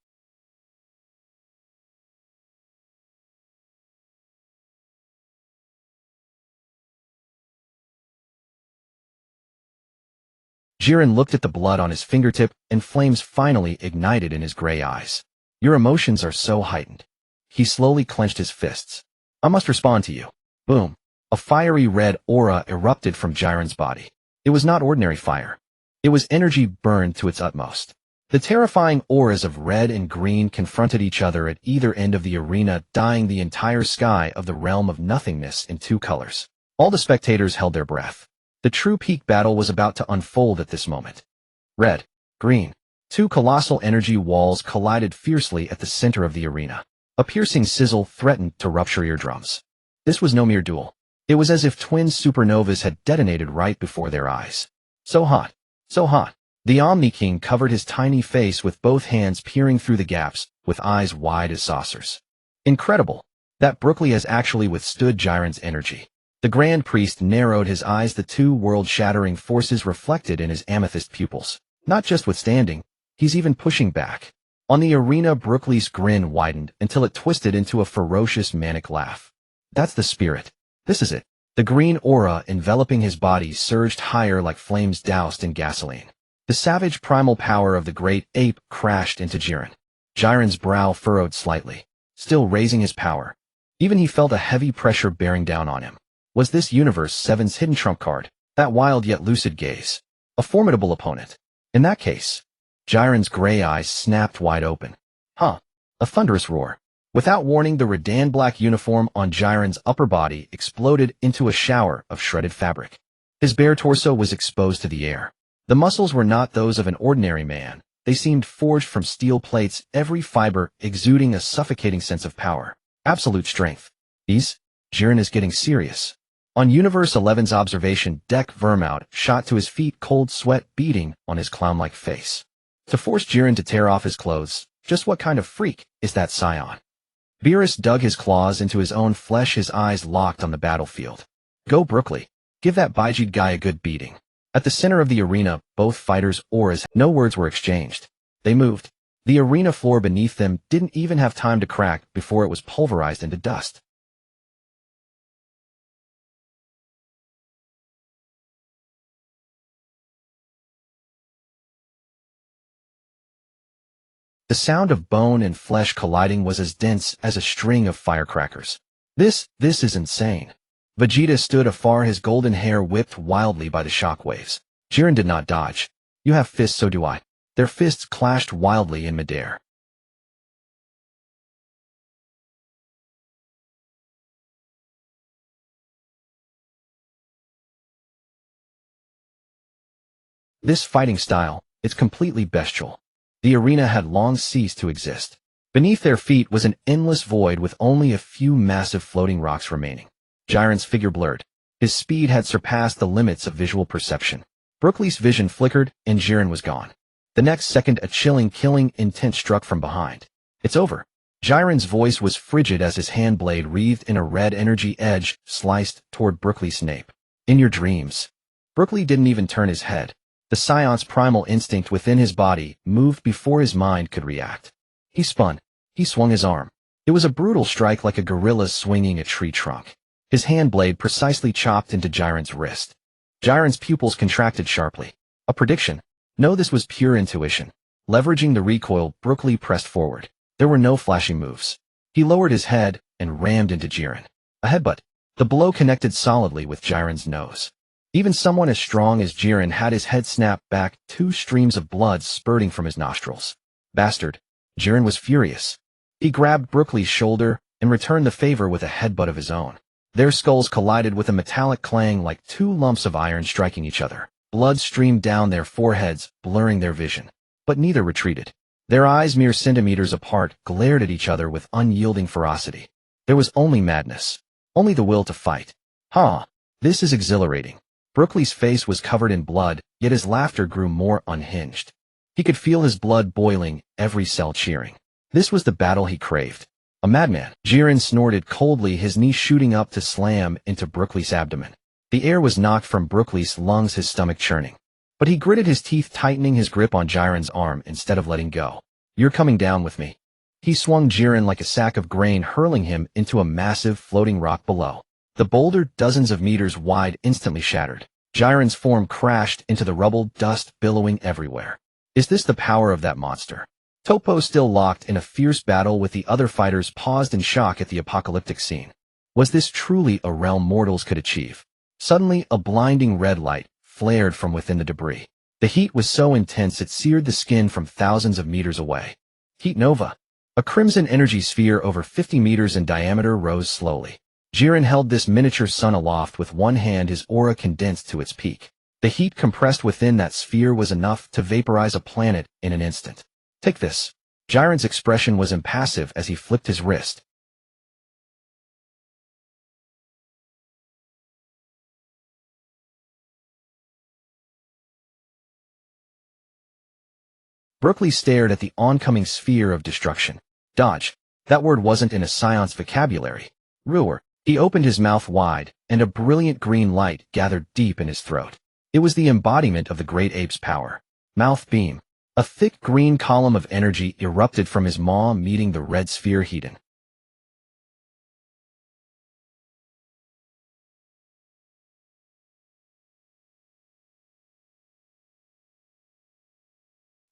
Jiren looked at the blood on his fingertip, and flames finally ignited in his gray eyes. Your emotions are so heightened. He slowly clenched his fists. I must respond to you. Boom. A fiery red aura erupted from Jiren's body. It was not ordinary fire. It was energy burned to its utmost. The terrifying auras of red and green confronted each other at either end of the arena, dyeing the entire sky of the realm of nothingness in two colors. All the spectators held their breath. The true peak battle was about to unfold at this moment. Red, green. Two colossal energy walls collided fiercely at the center of the arena. A piercing sizzle threatened to rupture eardrums. This was no mere duel. It was as if twin supernovas had detonated right before their eyes. So hot. So hot. The Omni King covered his tiny face with both hands, peering through the gaps, with eyes wide as saucers. Incredible. That Broly has actually withstood Jiren's energy. The Grand Priest narrowed his eyes, the two world-shattering forces reflected in his amethyst pupils. Not just withstanding, he's even pushing back. On the arena, Broly's grin widened until it twisted into a ferocious manic laugh. That's the spirit. This is it. The green aura enveloping his body surged higher like flames doused in gasoline. The savage primal power of the great ape crashed into Jiren. Jiren's brow furrowed slightly, still raising his power. Even he felt a heavy pressure bearing down on him. Was this Universe 7's hidden trump card, that wild yet lucid gaze, a formidable opponent? In that case, Jiren's gray eyes snapped wide open. A thunderous roar. Without warning, the Redan black uniform on Jiren's upper body exploded into a shower of shredded fabric. His bare torso was exposed to the air. The muscles were not those of an ordinary man, They seemed forged from steel plates, every fiber exuding a suffocating sense of power. Absolute strength. Jiren is getting serious. On Universe 11's observation deck, Vermout shot to his feet, cold sweat beading on his clown-like face. To force Jiren to tear off his clothes, just what kind of freak is that Saiyan? Beerus dug his claws into his own flesh, his eyes locked on the battlefield. Go Brooklyn. Give that Bijid guy a good beating. At the center of the arena, both fighters' auras, no words were exchanged. They moved. The arena floor beneath them didn't even have time to crack before it was pulverized into dust. The sound of bone and flesh colliding was as dense as a string of firecrackers. This is insane. Vegeta stood afar, his golden hair whipped wildly by the shockwaves. Jiren did not dodge. You have fists, so do I. Their fists clashed wildly in midair. This fighting style, it's completely bestial. The arena had long ceased to exist. Beneath their feet was an endless void with only a few massive floating rocks remaining. Jiren's figure blurred. His speed had surpassed the limits of visual perception. Brookly's vision flickered, and Jiren was gone. The next second, a chilling, killing intent struck from behind. It's over. Jiren's voice was frigid as his hand blade, wreathed in a red energy edge, sliced toward Brookly's nape. In your dreams. Brookly didn't even turn his head. The Scion's primal instinct within his body moved before his mind could react. He spun. He swung his arm. It was a brutal strike, like a gorilla swinging a tree trunk. His hand blade precisely chopped into Jiren's wrist. Jiren's pupils contracted sharply. A prediction? No, this was pure intuition. Leveraging the recoil, Brookly pressed forward. There were no flashy moves. He lowered his head and rammed into Jiren. A headbutt. The blow connected solidly with Jiren's nose. Even someone as strong as Jiren had his head snapped back, 2 streams of blood spurting from his nostrils. Bastard. Jiren was furious. He grabbed Brookly's shoulder and returned the favor with a headbutt of his own. Their skulls collided with a metallic clang, like 2 lumps of iron striking each other. Blood streamed down their foreheads, blurring their vision. But neither retreated. Their eyes, mere centimeters apart, glared at each other with unyielding ferocity. There was only madness. Only the will to fight. This is exhilarating. Brookly's face was covered in blood, yet his laughter grew more unhinged. He could feel his blood boiling, every cell cheering. This was the battle he craved. A madman. Jiren snorted coldly, his knee shooting up to slam into Brookly's abdomen. The air was knocked from Brookly's lungs, his stomach churning. But he gritted his teeth, tightening his grip on Jiren's arm instead of letting go. You're coming down with me. He swung Jiren like a sack of grain, hurling him into a massive floating rock below. The boulder, dozens of meters wide, instantly shattered. Jiren's form crashed into the rubble, dust billowing everywhere. Is this the power of that monster? Topo, still locked in a fierce battle with the other fighters, paused in shock at the apocalyptic scene. Was this truly a realm mortals could achieve? Suddenly, a blinding red light flared from within the debris. The heat was so intense it seared the skin from thousands of meters away. Heat nova. A crimson energy sphere over 50 meters in diameter rose slowly. Jiren held this miniature sun aloft with one hand, his aura condensed to its peak. The heat compressed within that sphere was enough to vaporize a planet in an instant. Take this. Jiren's expression was impassive as he flipped his wrist. Brookly stared at the oncoming sphere of destruction. Dodge. That word wasn't in a Scion's vocabulary. Ruer. He opened his mouth wide, and a brilliant green light gathered deep in his throat. It was the embodiment of the great ape's power. Mouth beam. A thick green column of energy erupted from his maw, meeting the red sphere Hedon.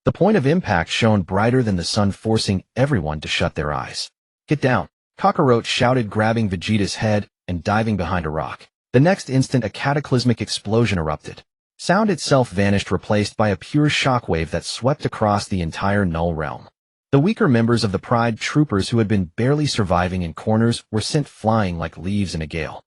The point of impact shone brighter than the sun, forcing everyone to shut their eyes. Get down. Kakarot shouted, grabbing Vegeta's head and diving behind a rock. The next instant, a cataclysmic explosion erupted. Sound itself vanished, replaced by a pure shockwave that swept across the entire Null realm. The weaker members of the Pride troopers, who had been barely surviving in corners, were sent flying like leaves in a gale.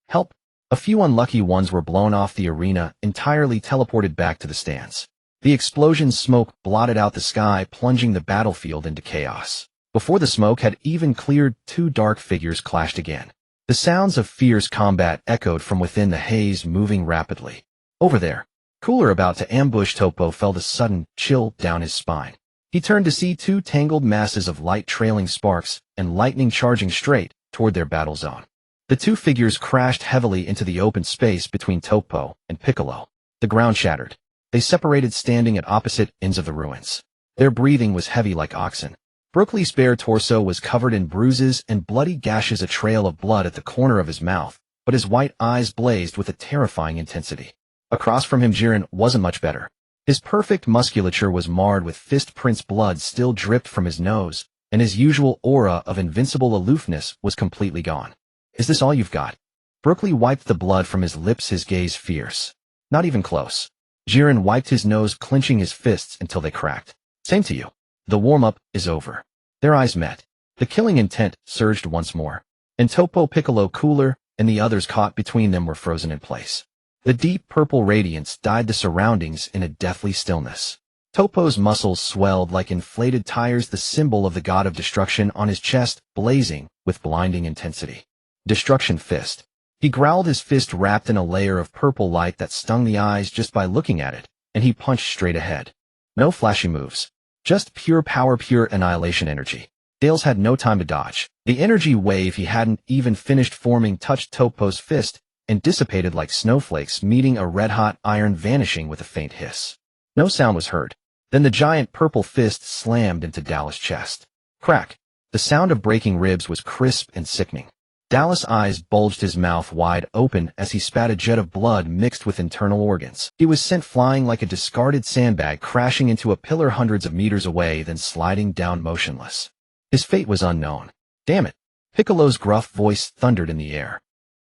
Help! A few unlucky ones were blown off the arena, entirely teleported back to the stands. The explosion's smoke blotted out the sky, plunging the battlefield into chaos. Before the smoke had even cleared, two dark figures clashed again. The sounds of fierce combat echoed from within the haze, moving rapidly. Over there, Cooler, about to ambush Topo, felt a sudden chill down his spine. He turned to see two tangled masses of light trailing sparks and lightning charging straight toward their battle zone. The two figures crashed heavily into the open space between Topo and Piccolo. The ground shattered. They separated, standing at opposite ends of the ruins. Their breathing was heavy like oxen. Brookly's bare torso was covered in bruises and bloody gashes, a trail of blood at the corner of his mouth, but his white eyes blazed with a terrifying intensity. Across from him, Jiren wasn't much better. His perfect musculature was marred with fist prints, blood still dripped from his nose, and his usual aura of invincible aloofness was completely gone. Is this all you've got? Brookly wiped the blood from his lips, his gaze fierce. Not even close. Jiren wiped his nose, clenching his fists until they cracked. Same to you. The warm-up is over. Their eyes met. The killing intent surged once more. And Topo, Piccolo, Cooler, and the others caught between them were frozen in place. The deep purple radiance dyed the surroundings in a deathly stillness. Topo's muscles swelled like inflated tires, the symbol of the god of destruction on his chest blazing with blinding intensity. Destruction fist. He growled, his fist wrapped in a layer of purple light that stung the eyes just by looking at it, and he punched straight ahead. No flashy moves. Just pure power, pure annihilation energy. Dales had no time to dodge. The energy wave he hadn't even finished forming touched Topo's fist and dissipated like snowflakes meeting a red-hot iron, vanishing with a faint hiss. No sound was heard. Then the giant purple fist slammed into Dallas' chest. Crack. The sound of breaking ribs was crisp and sickening. Dallas' eyes bulged, his mouth wide open as he spat a jet of blood mixed with internal organs. He was sent flying like a discarded sandbag, crashing into a pillar hundreds of meters away, then sliding down motionless. His fate was unknown. Damn it! Piccolo's gruff voice thundered in the air.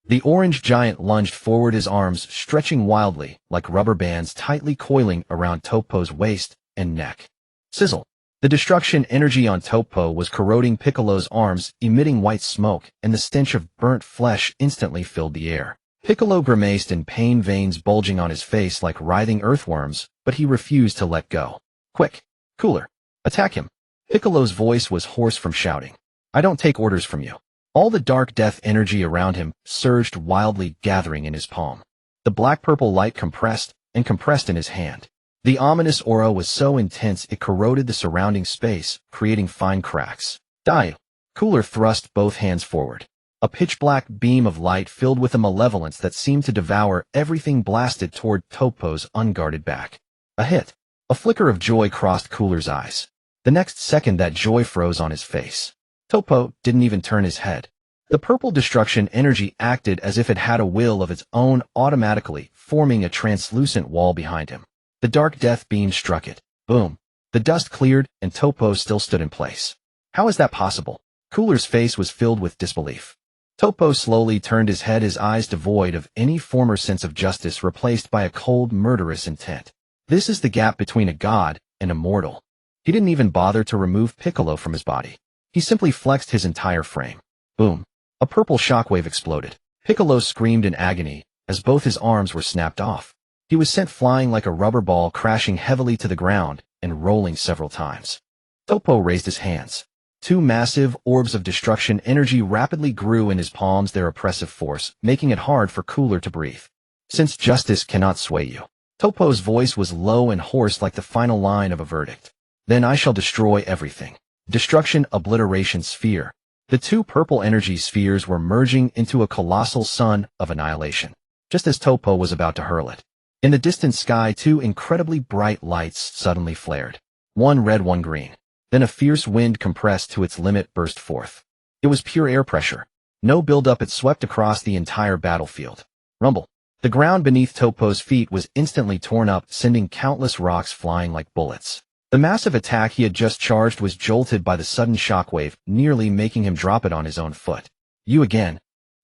The orange giant lunged forward, his arms stretching wildly like rubber bands, tightly coiling around Topo's waist and neck. Sizzle. The destruction energy on Topo was corroding Piccolo's arms, emitting white smoke, and the stench of burnt flesh instantly filled the air. Piccolo grimaced in pain, veins bulging on his face like writhing earthworms, but he refused to let go. Quick! Cooler! Attack him! Piccolo's voice was hoarse from shouting. I don't take orders from you. All the dark death energy around him surged wildly, gathering in his palm. The black-purple light compressed and compressed in his hand. The ominous aura was so intense it corroded the surrounding space, creating fine cracks. Die! Cooler thrust both hands forward. A pitch-black beam of light filled with a malevolence that seemed to devour everything blasted toward Topo's unguarded back. A hit. A flicker of joy crossed Cooler's eyes. The next second, that joy froze on his face. Topo didn't even turn his head. The purple destruction energy acted as if it had a will of its own, automatically forming a translucent wall behind him. The dark death beam struck it. Boom. The dust cleared, and Topo still stood in place. How is that possible? Cooler's face was filled with disbelief. Topo slowly turned his head, his eyes devoid of any former sense of justice, replaced by a cold, murderous intent. This is the gap between a god and a mortal. He didn't even bother to remove Piccolo from his body. He simply flexed his entire frame. Boom. A purple shockwave exploded. Piccolo screamed in agony as both his arms were snapped off. He was sent flying like a rubber ball, crashing heavily to the ground and rolling several times. Topo raised his hands. Two massive orbs of destruction energy rapidly grew in his palms, their oppressive force making it hard for Cooler to breathe. Since justice cannot sway you. Topo's voice was low and hoarse like the final line of a verdict. Then I shall destroy everything. Destruction, obliteration, sphere. The two purple energy spheres were merging into a colossal sun of annihilation, just as Topo was about to hurl it. In the distant sky, two incredibly bright lights suddenly flared. One red, one green. Then a fierce wind compressed to its limit burst forth. It was pure air pressure. No buildup, it swept across the entire battlefield. Rumble. The ground beneath Topo's feet was instantly torn up, sending countless rocks flying like bullets. The massive attack he had just charged was jolted by the sudden shockwave, nearly making him drop it on his own foot. You again.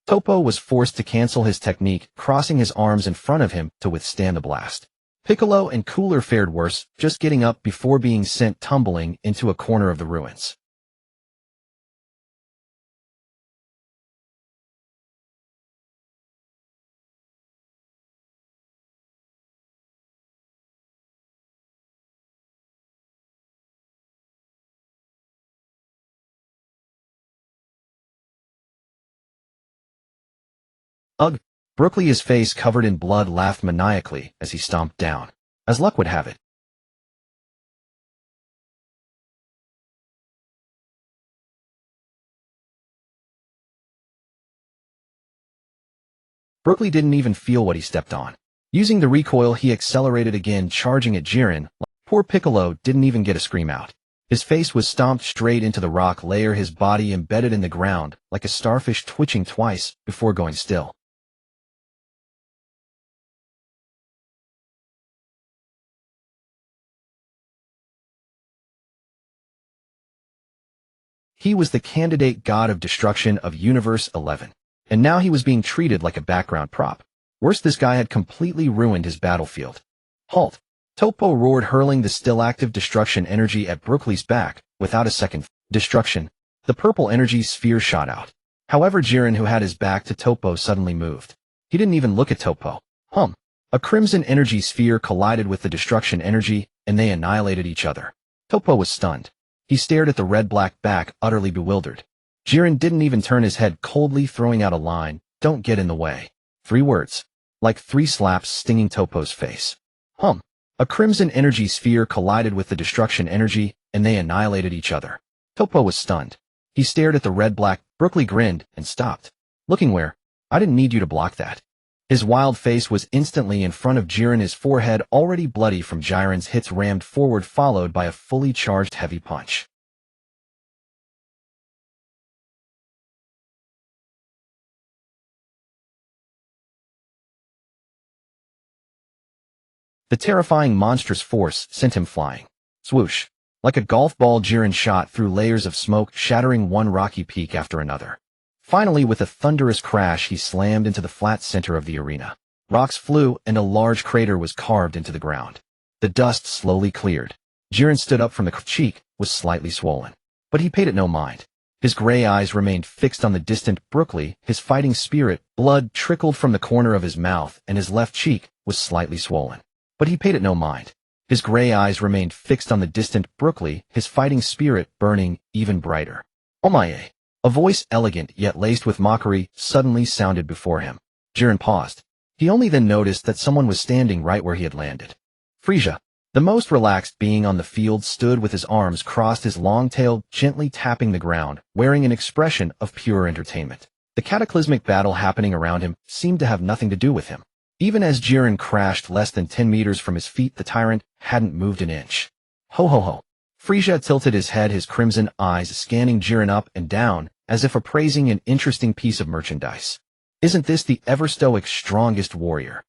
Topo was forced to cancel his technique, crossing his arms in front of him to withstand the blast. Piccolo and Cooler fared worse, just getting up before being sent tumbling into a corner of the ruins. Ugh! Brooklyn, his face covered in blood, laughed maniacally as he stomped down. As luck would have it, Brooklyn didn't even feel what he stepped on. Using the recoil, he accelerated again, charging at Jiren. Poor Piccolo didn't even get a scream out. His face was stomped straight into the rock layer, his body embedded in the ground, like a starfish twitching twice before going still. He was the candidate god of destruction of Universe 11. And now he was being treated like a background prop. Worse, this guy had completely ruined his battlefield. Halt! Topo roared, hurling the still-active destruction energy at Brooklyn's back. Without a second destruction, the purple energy sphere shot out. However, Jiren, who had his back to Topo, suddenly moved. He didn't even look at Topo. A crimson energy sphere collided with the destruction energy, and they annihilated each other. Topo was stunned. He stared at the red-black back, utterly bewildered. Jiren didn't even turn his head, coldly throwing out a line, "Don't get in the way." 3 words. Like 3 slaps stinging Topo's face. A crimson energy sphere collided with the destruction energy, and they annihilated each other. Topo was stunned. He stared at the red-black. Brooklyn grinned and stopped. "Looking where? I didn't need you to block that." His wild face was instantly in front of Jiren, his forehead already bloody from Jiren's hits rammed forward, followed by a fully charged heavy punch. The terrifying monstrous force sent him flying. Swoosh! Like a golf ball, Jiren shot through layers of smoke, shattering one rocky peak after another. Finally, with a thunderous crash, he slammed into the flat center of the arena. Rocks flew, and a large crater was carved into the ground. The dust slowly cleared. Jiren stood up from the cheek, was slightly swollen. But he paid it no mind. His gray eyes remained fixed on the distant Brooklyn, his fighting spirit. Blood trickled from the corner of his mouth, and his left cheek was slightly swollen. But he paid it no mind. His gray eyes remained fixed on the distant Brooklyn, his fighting spirit burning even brighter. "Omae!" A voice, elegant yet laced with mockery, suddenly sounded before him. Jiren paused. He only then noticed that someone was standing right where he had landed. Frieza, the most relaxed being on the field, stood with his arms crossed, his long tail gently tapping the ground, wearing an expression of pure entertainment. The cataclysmic battle happening around him seemed to have nothing to do with him. Even as Jiren crashed less than 10 meters from his feet, the tyrant hadn't moved an inch. Ho ho ho. Frieza tilted his head, his crimson eyes scanning Jiren up and down, as if appraising an interesting piece of merchandise. "Isn't this the ever-stoic strongest warrior?"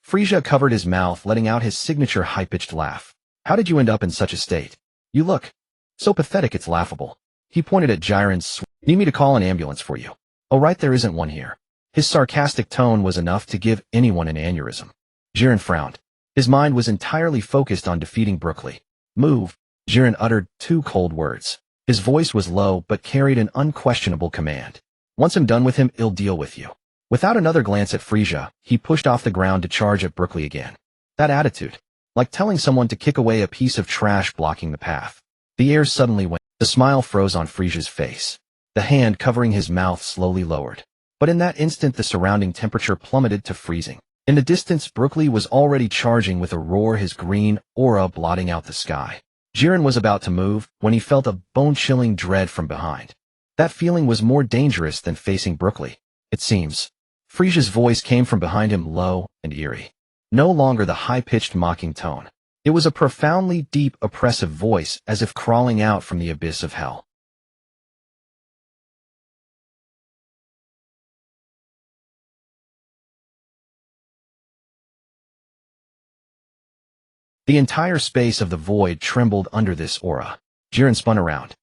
Frieza covered his mouth, letting out his signature high-pitched laugh. "How did you end up in such a state? You look so pathetic, it's laughable." He pointed at Jiren's. "Need me to call an ambulance for you?" "Oh right, there isn't one here." His sarcastic tone was enough to give anyone an aneurysm. Jiren frowned. His mind was entirely focused on defeating Brooklyn. "Move." Jiren uttered 2 cold words. His voice was low but carried an unquestionable command. "Once I'm done with him, I'll deal with you." Without another glance at Frieza, he pushed off the ground to charge at Brooklyn again. That attitude, like telling someone to kick away a piece of trash blocking the path. The air suddenly went. The smile froze on Frieza's face. The hand covering his mouth slowly lowered. But in that instant, the surrounding temperature plummeted to freezing. In the distance, Brooklyn was already charging with a roar, his green aura blotting out the sky. Jiren was about to move when he felt a bone-chilling dread from behind. That feeling was more dangerous than facing Brooklyn, it seems. Frieza's voice came from behind him, low and eerie. No longer the high-pitched mocking tone. It was a profoundly deep, oppressive voice, as if crawling out from the abyss of hell. The entire space of the void trembled under this aura. Jiren spun around.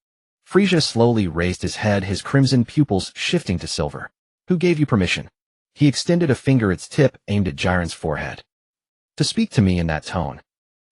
Frieza slowly raised his head, his crimson pupils shifting to silver. "Who gave you permission?" He extended a finger, its tip aimed at Jiren's forehead. "To speak to me in that tone."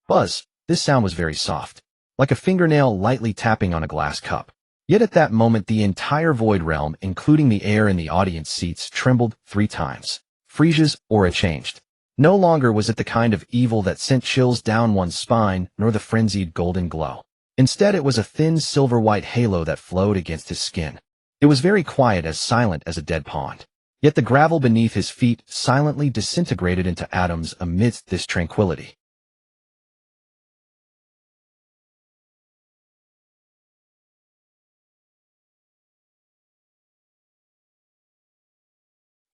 Buzz. This sound was very soft, like a fingernail lightly tapping on a glass cup. Yet at that moment, the entire void realm, including the air in the audience seats, trembled 3 times. Frieza's aura changed. No longer was it the kind of evil that sent chills down one's spine, nor the frenzied golden glow. Instead, it was a thin silver-white halo that flowed against his skin. It was very quiet, as silent as a dead pond. Yet the gravel beneath his feet silently disintegrated into atoms amidst this tranquility.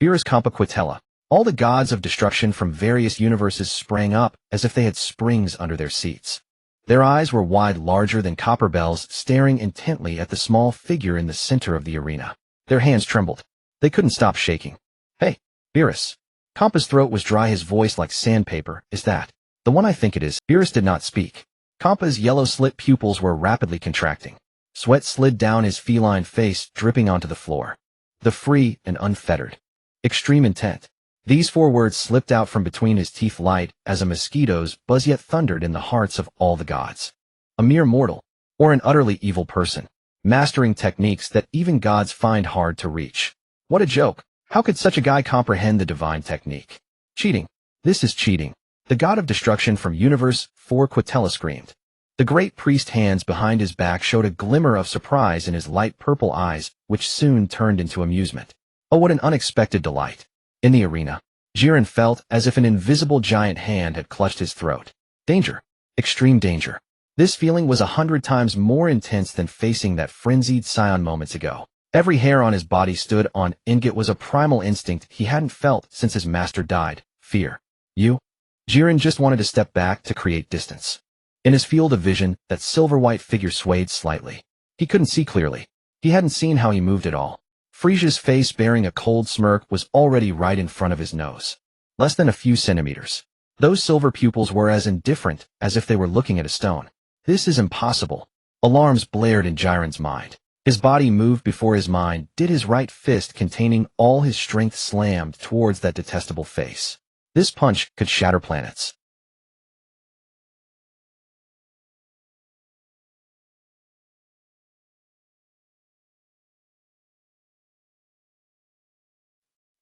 Beerus Compa. All the gods of destruction from various universes sprang up as if they had springs under their seats. Their eyes were wide, larger than copper bells, staring intently at the small figure in the center of the arena. Their hands trembled. They couldn't stop shaking. Hey, Beerus. Compa's throat was dry, his voice like sandpaper. Is that the one I think it is? Beerus did not speak. Compa's yellow-slit pupils were rapidly contracting. Sweat slid down his feline face, dripping onto the floor. The free and unfettered. Extreme intent. These 4 words slipped out from between his teeth light as a mosquito's buzz yet thundered in the hearts of all the gods. A mere mortal, or an utterly evil person, mastering techniques that even gods find hard to reach. What a joke. How could such a guy comprehend the divine technique? Cheating. This is cheating. The god of destruction from Universe 4 screamed. The great priest hands behind his back showed a glimmer of surprise in his light purple eyes, which soon turned into amusement. Oh, what an unexpected delight. In the arena, Jiren felt as if an invisible giant hand had clutched his throat. Danger. Extreme danger. This feeling was 100 times more intense than facing that frenzied Saiyan moments ago. Every hair on his body stood on end. It was a primal instinct he hadn't felt since his master died. Fear. Jiren just wanted to step back to create distance. In his field of vision, that silver-white figure swayed slightly. He couldn't see clearly. He hadn't seen how he moved at all. Frieza's face, bearing a cold smirk, was already right in front of his nose. Less than a few centimeters. Those silver pupils were as indifferent as if they were looking at a stone. This is impossible. Alarms blared in Jiren's mind. His body moved before his mind did. His right fist, containing all his strength, slammed towards that detestable face. This punch could shatter planets.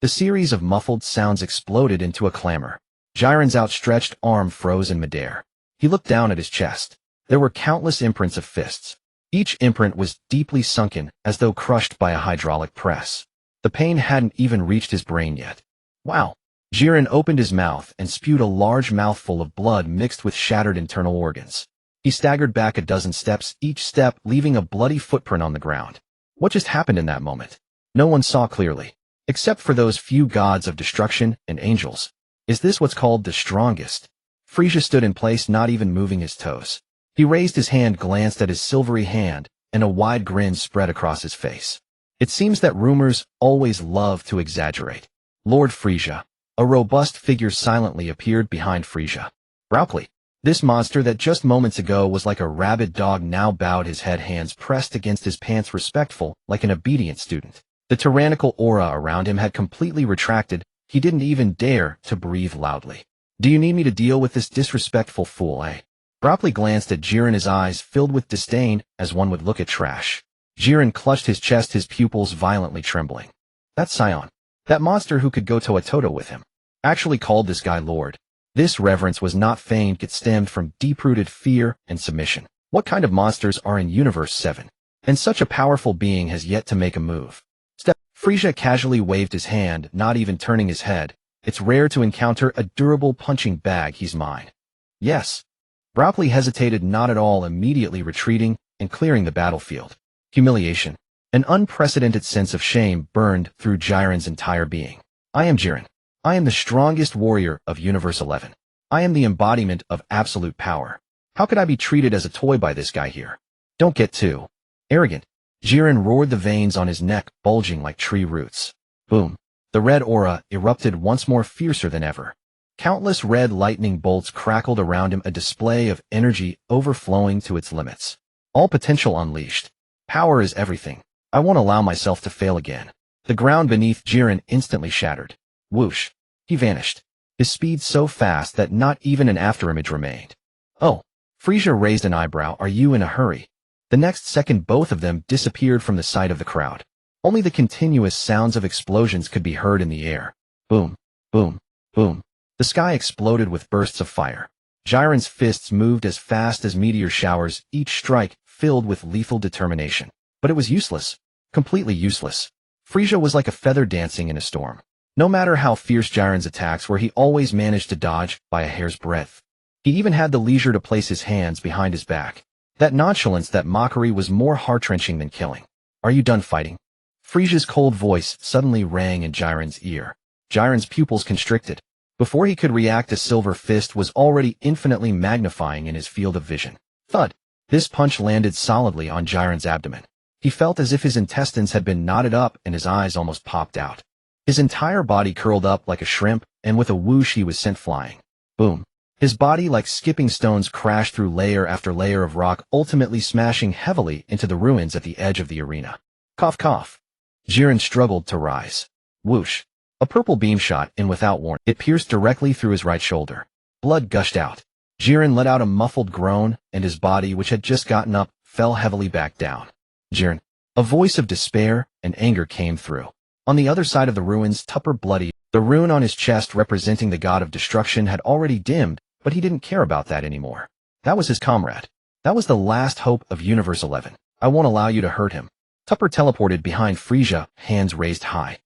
The series of muffled sounds exploded into a clamor. Jiren's outstretched arm froze in midair. He looked down at his chest. There were countless imprints of fists. Each imprint was deeply sunken, as though crushed by a hydraulic press. The pain hadn't even reached his brain yet. Wow. Jiren opened his mouth and spewed a large mouthful of blood mixed with shattered internal organs. He staggered back a dozen steps, each step leaving a bloody footprint on the ground. What just happened in that moment? No one saw clearly. Except for those few gods of destruction and angels. Is this what's called the strongest? Frieza stood in place, not even moving his toes. He raised his hand, glanced at his silvery hand, and a wide grin spread across his face. It seems that rumors always love to exaggerate. Lord Frieza. A robust figure silently appeared behind Frieza. Ruthlessly. This monster that just moments ago was like a rabid dog now bowed his head, hands pressed against his pants, respectful, like an obedient student. The tyrannical aura around him had completely retracted. He didn't even dare to breathe loudly. Do you need me to deal with this disrespectful fool, eh? Ruthlessly glanced at Jiren, his eyes filled with disdain, as one would look at trash. Jiren clutched his chest, his pupils violently trembling. That Saiyan. That monster who could go toe-to-toe with him. Actually called this guy Lord. This reverence was not feigned, it stemmed from deep-rooted fear and submission. What kind of monsters are in Universe 7? And such a powerful being has yet to make a move. Frieza casually waved his hand, not even turning his head. It's rare to encounter a durable punching bag. He's mine. Yes. Ruthlessly hesitated not at all, immediately retreating and clearing the battlefield. Humiliation. An unprecedented sense of shame burned through Jiren's entire being. I am Jiren. I am the strongest warrior of Universe 11. I am the embodiment of absolute power. How could I be treated as a toy by this guy here? Don't get too arrogant. Jiren roared, the veins on his neck bulging like tree roots. Boom. The red aura erupted once more, fiercer than ever. Countless red lightning bolts crackled around him, a display of energy overflowing to its limits. All potential unleashed. Power is everything. I won't allow myself to fail again. The ground beneath Jiren instantly shattered. Whoosh. He vanished. His speed so fast that not even an afterimage remained. Oh. Frieza raised an eyebrow. Are you in a hurry? The next second, both of them disappeared from the sight of the crowd. Only the continuous sounds of explosions could be heard in the air. Boom, boom, boom. The sky exploded with bursts of fire. Jiren's fists moved as fast as meteor showers, each strike filled with lethal determination. But it was useless. Completely useless. Frieza was like a feather dancing in a storm. No matter how fierce Jiren's attacks were, he always managed to dodge by a hair's breadth. He even had the leisure to place his hands behind his back. That nonchalance, that mockery was more heart-wrenching than killing. Are you done fighting? Frieza's cold voice suddenly rang in Jiren's ear. Jiren's pupils constricted. Before he could react, a silver fist was already infinitely magnifying in his field of vision. Thud! This punch landed solidly on Jiren's abdomen. He felt as if his intestines had been knotted up and his eyes almost popped out. His entire body curled up like a shrimp, and with a whoosh he was sent flying. Boom! His body, like skipping stones, crashed through layer after layer of rock, ultimately smashing heavily into the ruins at the edge of the arena. Cough cough. Jiren struggled to rise. Whoosh! A purple beam shot in without warning. It pierced directly through his right shoulder. Blood gushed out. Jiren let out a muffled groan, and his body, which had just gotten up, fell heavily back down. Jiren. A voice of despair and anger came through. On the other side of the ruins, Tupper bloodied. The rune on his chest representing the god of destruction had already dimmed, but he didn't care about that anymore. That was his comrade. That was the last hope of Universe 11. I won't allow you to hurt him. Tupper teleported behind Frieza, hands raised high.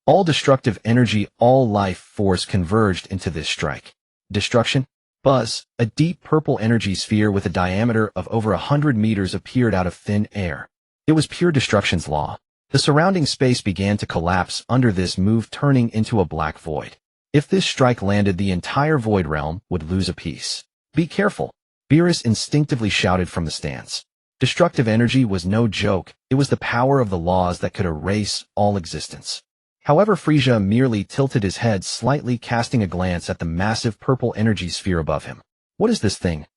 All destructive energy, all life force converged into this strike. Destruction? Buzz, a deep purple energy sphere with a diameter of over 100 meters appeared out of thin air. It was pure destruction's law. The surrounding space began to collapse under this move, turning into a black void. If this strike landed, the entire void realm would lose a piece. Be careful, Beerus instinctively shouted from the stands. Destructive energy was no joke. It was the power of the laws that could erase all existence. However, Frieza merely tilted his head slightly, casting a glance at the massive purple energy sphere above him. What is this thing?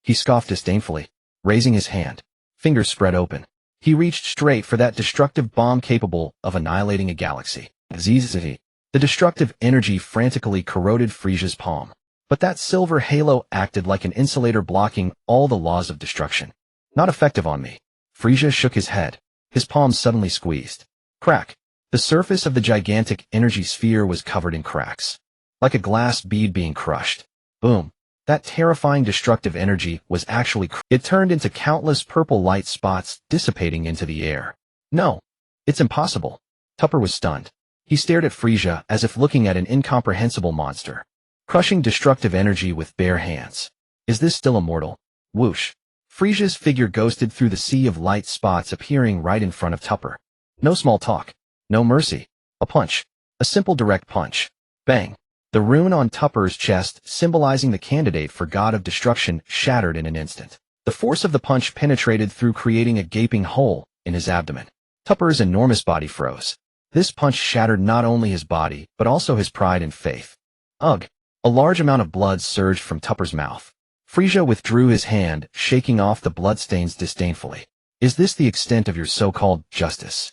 He scoffed disdainfully, raising his hand. Fingers spread open. He reached straight for that destructive bomb capable of annihilating a galaxy. Zzz. The destructive energy frantically corroded Frieza's palm. But that silver halo acted like an insulator, blocking all the laws of destruction. Not effective on me. Frieza shook his head. His palm suddenly squeezed. Crack. The surface of the gigantic energy sphere was covered in cracks. Like a glass bead being crushed. Boom. That terrifying destructive energy was actually it turned into countless purple light spots, dissipating into the air. No. It's impossible. Tupper was stunned. He stared at Frieza as if looking at an incomprehensible monster. Crushing destructive energy with bare hands. Is this still immortal? Whoosh. Frieza's figure ghosted through the sea of light spots, appearing right in front of Tupper. No small talk. No mercy. A punch. A simple direct punch. Bang. The rune on Tupper's chest, symbolizing the candidate for God of Destruction, shattered in an instant. The force of the punch penetrated through, creating a gaping hole in his abdomen. Tupper's enormous body froze. This punch shattered not only his body, but also his pride and faith. Ugh. A large amount of blood surged from Tupper's mouth. Frieza withdrew his hand, shaking off the bloodstains disdainfully. Is this the extent of your so-called justice?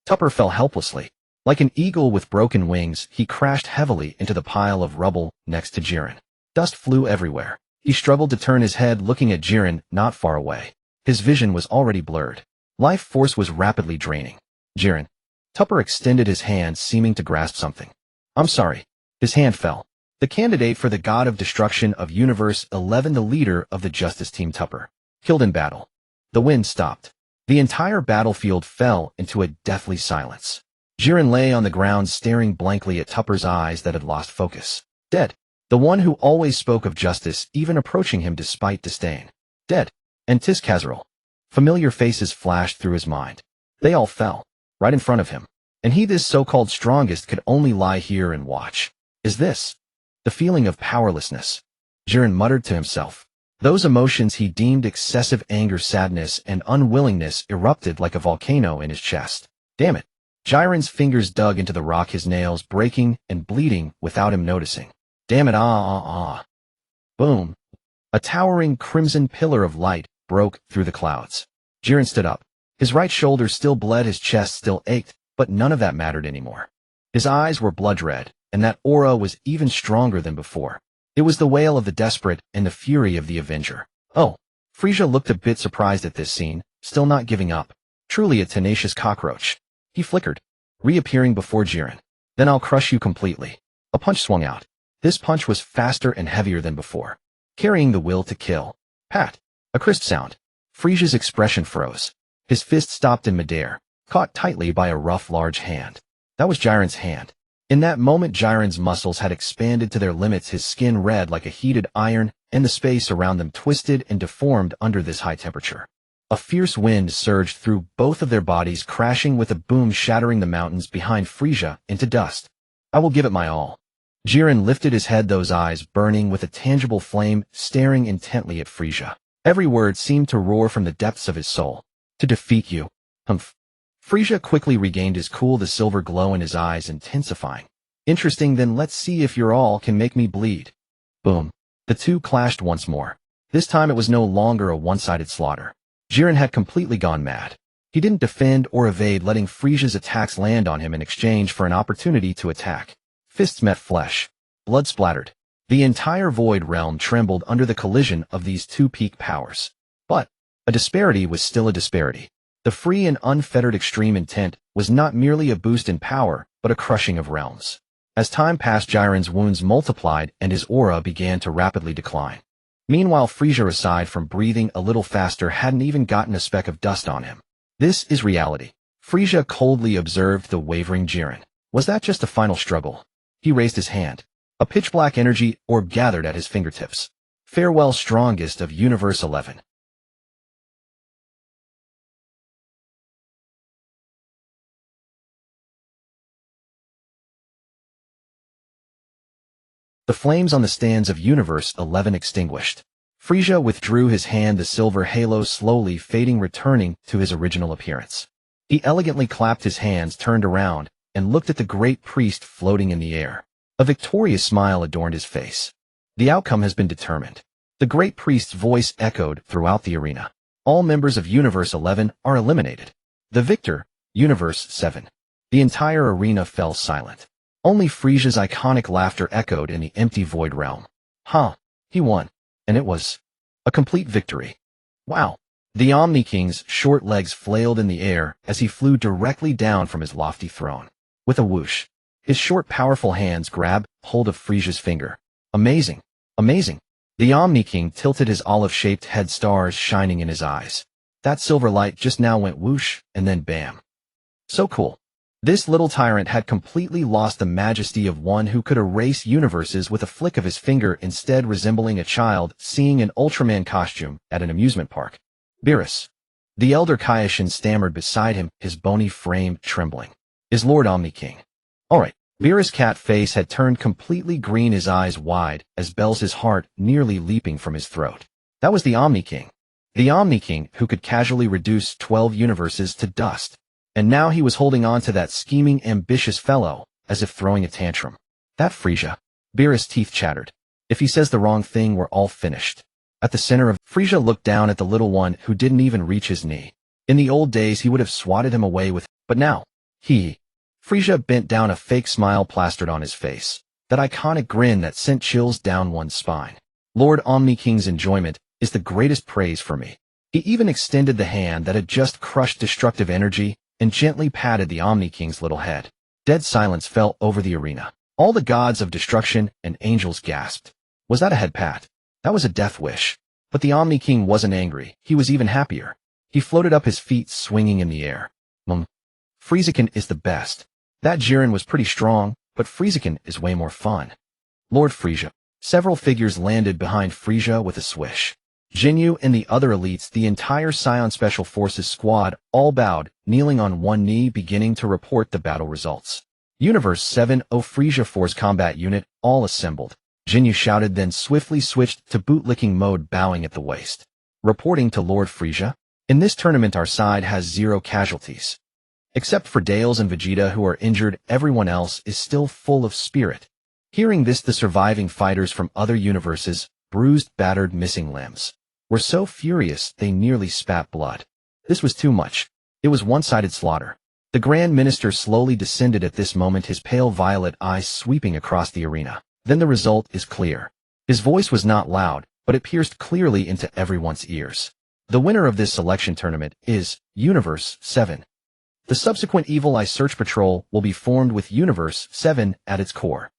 Tupper fell helplessly. Like an eagle with broken wings, he crashed heavily into the pile of rubble next to Jiren. Dust flew everywhere. He struggled to turn his head, looking at Jiren not far away. His vision was already blurred. Life force was rapidly draining. Jiren. Tupper extended his hand, seeming to grasp something. I'm sorry. His hand fell. The candidate for the God of Destruction of Universe 11, the leader of the Justice Team, Tupper, killed in battle. The wind stopped. The entire battlefield fell into a deathly silence. Jiren lay on the ground, staring blankly at Tupper's eyes that had lost focus. Dead. The one who always spoke of justice, even approaching him despite disdain. Dead. And Tizkazarel. Familiar faces flashed through his mind. They all fell. Right in front of him. And he, this so-called strongest, could only lie here and watch. Is this the feeling of powerlessness? Jiren muttered to himself. Those emotions he deemed excessive anger, sadness, and unwillingness erupted like a volcano in his chest. Damn it. Jiren's fingers dug into the rock, his nails breaking and bleeding without him noticing. Damn it, Boom. A towering crimson pillar of light broke through the clouds. Jiren stood up. His right shoulder still bled, his chest still ached, but none of that mattered anymore. His eyes were blood red, and that aura was even stronger than before. It was the wail of the desperate and the fury of the avenger. Oh. Frieza looked a bit surprised at this scene, still not giving up. Truly a tenacious cockroach. He flickered, reappearing before Jiren. Then I'll crush you completely. A punch swung out. This punch was faster and heavier than before, carrying the will to kill. Pat. A crisp sound. Frieza's expression froze. His fist stopped in midair. caught tightly by a rough, large hand. That was Jiren's hand. In that moment, Jiren's muscles had expanded to their limits, his skin red like a heated iron, and the space around them twisted and deformed under this high temperature. A fierce wind surged through both of their bodies, crashing with a boom, shattering the mountains behind Frieza into dust. I will give it my all. Jiren lifted his head, those eyes burning with a tangible flame, staring intently at Frieza. Every word seemed to roar from the depths of his soul. To defeat you. Humph. Frieza quickly regained his cool, the silver glow in his eyes intensifying. Interesting, then let's see if your all can make me bleed. Boom. The two clashed once more. This time it was no longer a one-sided slaughter. Jiren had completely gone mad. He didn't defend or evade, letting Frieza's attacks land on him in exchange for an opportunity to attack. Fists met flesh. Blood splattered. The entire Void Realm trembled under the collision of these two peak powers. But a disparity was still a disparity. The free and unfettered extreme intent was not merely a boost in power, but a crushing of realms. As time passed, Jiren's wounds multiplied and his aura began to rapidly decline. Meanwhile, Frieza, aside from breathing a little faster, hadn't even gotten a speck of dust on him. This is reality. Frieza coldly observed the wavering Jiren. Was that just a final struggle? He raised his hand. A pitch-black energy orb gathered at his fingertips. Farewell, strongest of Universe 11. The flames on the stands of Universe 11 extinguished. Frieza withdrew his hand, the silver halo slowly fading, returning to his original appearance. He elegantly clapped his hands, turned around, and looked at the great priest floating in the air. A victorious smile adorned his face. The outcome has been determined. The great priest's voice echoed throughout the arena. All members of Universe 11 are eliminated. The victor, Universe 7. The entire arena fell silent. Only Frieza's iconic laughter echoed in the empty Void Realm. Huh, he won. And it was a complete victory. Wow. The Omni King's short legs flailed in the air as he flew directly down from his lofty throne. With a whoosh, his short, powerful hands grabbed hold of Frieza's finger. Amazing. Amazing. The Omni King tilted his olive-shaped head, stars shining in his eyes. That silver light just now went whoosh, and then bam. So cool. This little tyrant had completely lost the majesty of one who could erase universes with a flick of his finger, instead resembling a child seeing an Ultraman costume at an amusement park. Beerus. The elder Kaioshin stammered beside him, his bony frame trembling. Is Lord Omni King. Alright. Beerus' cat face had turned completely green, his eyes wide as bells, his heart nearly leaping from his throat. That was the Omni King. The Omni King who could casually reduce 12 universes to dust. And now he was holding on to that scheming, ambitious fellow, as if throwing a tantrum. That Frieza. Beerus' teeth chattered. If he says the wrong thing, we're all finished. At the center of Frieza looked down at the little one who didn't even reach his knee. In the old days he would have swatted him away with, but now, Frieza bent down, a fake smile plastered on his face. That iconic grin that sent chills down one's spine. Lord Omni King's enjoyment is the greatest praise for me. He even extended the hand that had just crushed destructive energy and gently patted the Omni King's little head. Dead silence fell over the arena. All the gods of destruction and angels gasped. Was that a head pat? That was a death wish. But the Omni King wasn't angry. He was even happier. He floated up, his feet swinging in the air. Friezakin is the best. That Jiren was pretty strong, but Friezakin is way more fun. Lord Frieza. Several figures landed behind Frieza with a swish. Jinyu and the other elites, the entire Saiyan Special Forces squad, all bowed, kneeling on one knee, beginning to report the battle results. Universe 7 Frieza Force Combat Unit, all assembled. Jinyu shouted, then swiftly switched to bootlicking mode, bowing at the waist. Reporting to Lord Frieza. In this tournament our side has 0 casualties. Except for Dales and Vegeta, who are injured, everyone else is still full of spirit. Hearing this, the surviving fighters from other universes, bruised, battered, missing limbs, were so furious they nearly spat blood. This was too much. It was one-sided slaughter. The Grand Minister slowly descended at this moment, his pale violet eyes sweeping across the arena. Then the result is clear. His voice was not loud, but it pierced clearly into everyone's ears. The winner of this selection tournament is Universe 7. The subsequent Evil Eye Search Patrol will be formed with Universe 7 at its core.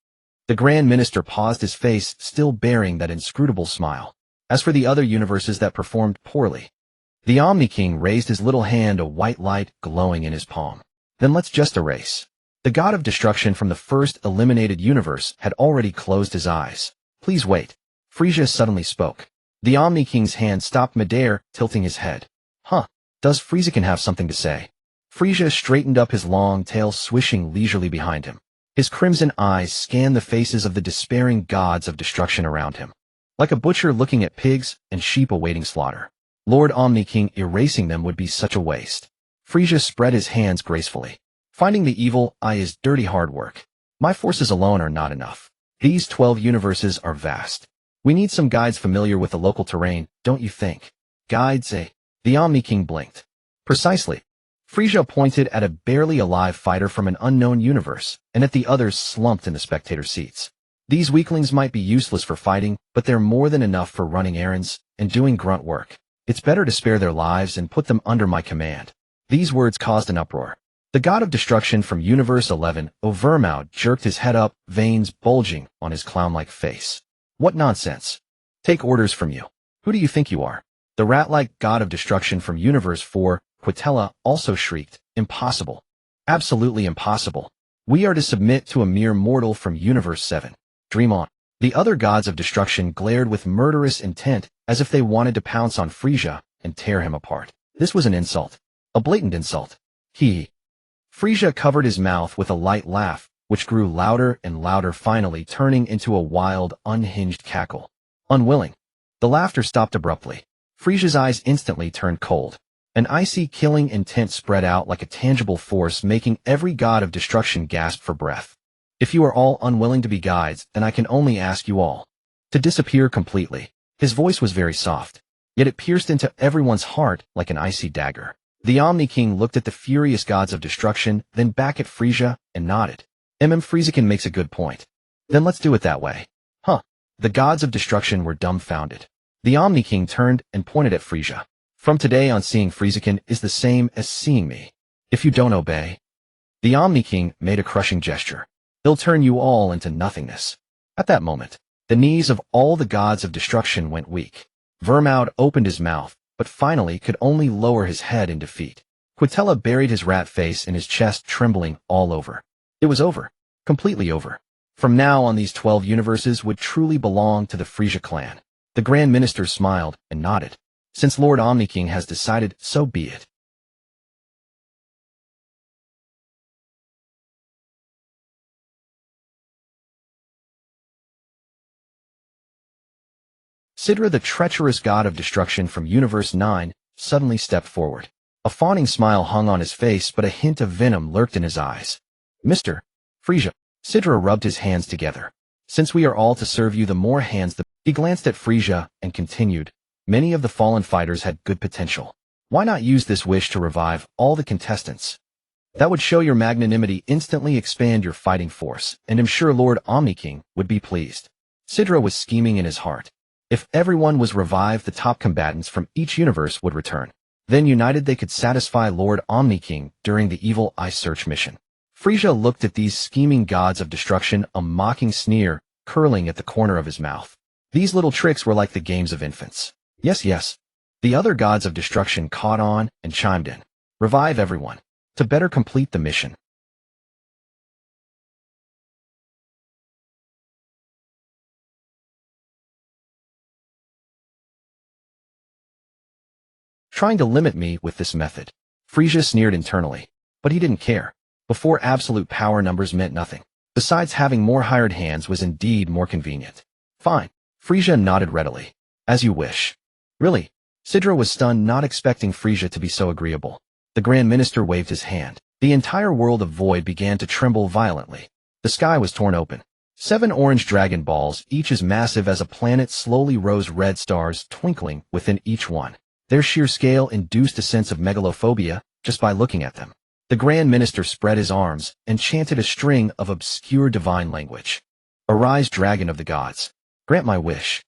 The Grand Minister paused, his face still bearing that inscrutable smile. As for the other universes that performed poorly, The Omni King raised his little hand, a white light glowing in his palm. Then let's just erase. The god of destruction from the first eliminated universe had already closed his eyes. Please wait. Frieza suddenly spoke. The Omni King's hand stopped midair, tilting his head. Huh. Does Frieza have something to say? Frieza straightened up, his long tail swishing leisurely behind him. His crimson eyes scanned the faces of the despairing gods of destruction around him. Like a butcher looking at pigs and sheep awaiting slaughter. Lord Omni King, erasing them would be such a waste. Frieza spread his hands gracefully. Finding the evil eye is dirty hard work. My forces alone are not enough. These 12 universes are vast. We need some guides familiar with the local terrain, don't you think? Guides, eh? The Omni King blinked. Precisely. Frieza pointed at a barely alive fighter from an unknown universe, and at the others slumped in the spectator seats. These weaklings might be useless for fighting, but they're more than enough for running errands and doing grunt work. It's better to spare their lives and put them under my command. These words caused an uproar. The god of destruction from Universe 11, Overmouth, jerked his head up, veins bulging on his clown-like face. What nonsense. Take orders from you. Who do you think you are? The rat-like god of destruction from Universe 4, Quitella, also shrieked. Impossible. Absolutely impossible. We are to submit to a mere mortal from Universe 7. Dream on. The other gods of destruction glared with murderous intent, as if they wanted to pounce on Frieza and tear him apart. This was an insult. A blatant insult. Frieza covered his mouth with a light laugh, which grew louder and louder, finally turning into a wild, unhinged cackle. Unwilling. The laughter stopped abruptly. Frieza's eyes instantly turned cold. An icy, killing intent spread out like a tangible force, making every god of destruction gasp for breath. If you are all unwilling to be guides, then I can only ask you all to disappear completely. His voice was very soft, yet it pierced into everyone's heart like an icy dagger. The Omni King looked at the furious gods of destruction, then back at Frieza, and nodded. Frieza makes a good point. Then let's do it that way. Huh. The gods of destruction were dumbfounded. The Omni King turned and pointed at Frieza. From today on, seeing Frieza is the same as seeing me. If you don't obey. The Omni King made a crushing gesture. He'll turn you all into nothingness. At that moment, the knees of all the gods of destruction went weak. Vermouth opened his mouth, but finally could only lower his head in defeat. Quitella buried his rat face in his chest, trembling all over. It was over. Completely over. From now on, these 12 universes would truly belong to the Frieza clan. The Grand Minister smiled and nodded. Since Lord Omni King has decided, so be it. Sidra, the treacherous god of destruction from Universe 9, suddenly stepped forward. A fawning smile hung on his face, but a hint of venom lurked in his eyes. Mr. Frieza. Sidra rubbed his hands together. Since we are all to serve you, the more hands the... He glanced at Frieza and continued. Many of the fallen fighters had good potential. Why not use this wish to revive all the contestants? That would show your magnanimity, instantly expand your fighting force, and I'm sure Lord Omni King would be pleased. Sidra was scheming in his heart. If everyone was revived, the top combatants from each universe would return. Then united they could satisfy Lord Omni King during the Evil Eye Search mission. Frieza looked at these scheming gods of destruction, a mocking sneer curling at the corner of his mouth. These little tricks were like the games of infants. Yes, yes. The other gods of destruction caught on and chimed in. Revive everyone. To better complete the mission. Trying to limit me with this method. Frieza sneered internally. But he didn't care. Before, absolute power numbers meant nothing. Besides, having more hired hands was indeed more convenient. Fine. Frieza nodded readily. As you wish. Really? Sidra was stunned, not expecting Frieza to be so agreeable. The Grand Minister waved his hand. The entire world of void began to tremble violently. The sky was torn open. 7 orange dragon balls, each as massive as a planet, slowly rose, red stars twinkling within each one. Their sheer scale induced a sense of megalophobia just by looking at them. The Grand Minister spread his arms and chanted a string of obscure divine language. Arise, dragon of the gods. Grant my wish.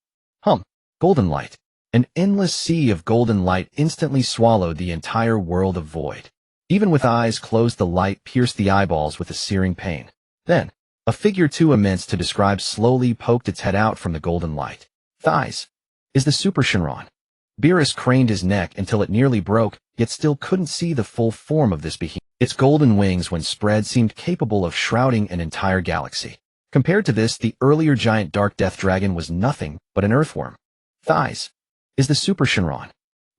Golden light. An endless sea of golden light instantly swallowed the entire world of void. Even with eyes closed, the light pierced the eyeballs with a searing pain. Then, a figure too immense to describe slowly poked its head out from the golden light. Thighs. Is the Super Saiyan. Beerus craned his neck until it nearly broke, yet still couldn't see the full form of this behemoth. Its golden wings when spread seemed capable of shrouding an entire galaxy. Compared to this, the earlier giant dark death dragon was nothing but an earthworm. Thighs. Is the Super Saiyan.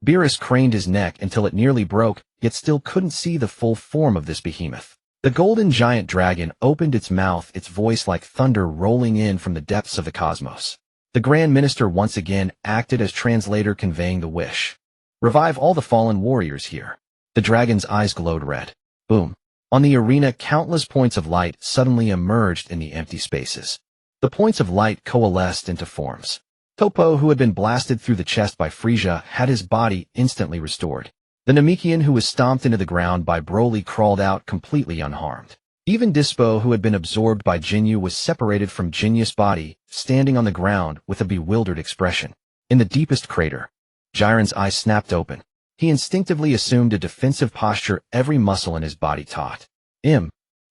Beerus craned his neck until it nearly broke, yet still couldn't see the full form of this behemoth. The golden giant dragon opened its mouth, its voice like thunder rolling in from the depths of the cosmos. The Grand Minister once again acted as translator, conveying the wish. Revive all the fallen warriors here. The dragon's eyes glowed red. Boom. On the arena, countless points of light suddenly emerged in the empty spaces. The points of light coalesced into forms. Topo, who had been blasted through the chest by Frieza, had his body instantly restored. The Namekian, who was stomped into the ground by Broly, crawled out completely unharmed. Even Dispo, who had been absorbed by Jinyu, was separated from Jinyu's body, standing on the ground with a bewildered expression. In the deepest crater, Jiren's eyes snapped open. He instinctively assumed a defensive posture, every muscle in his body taut.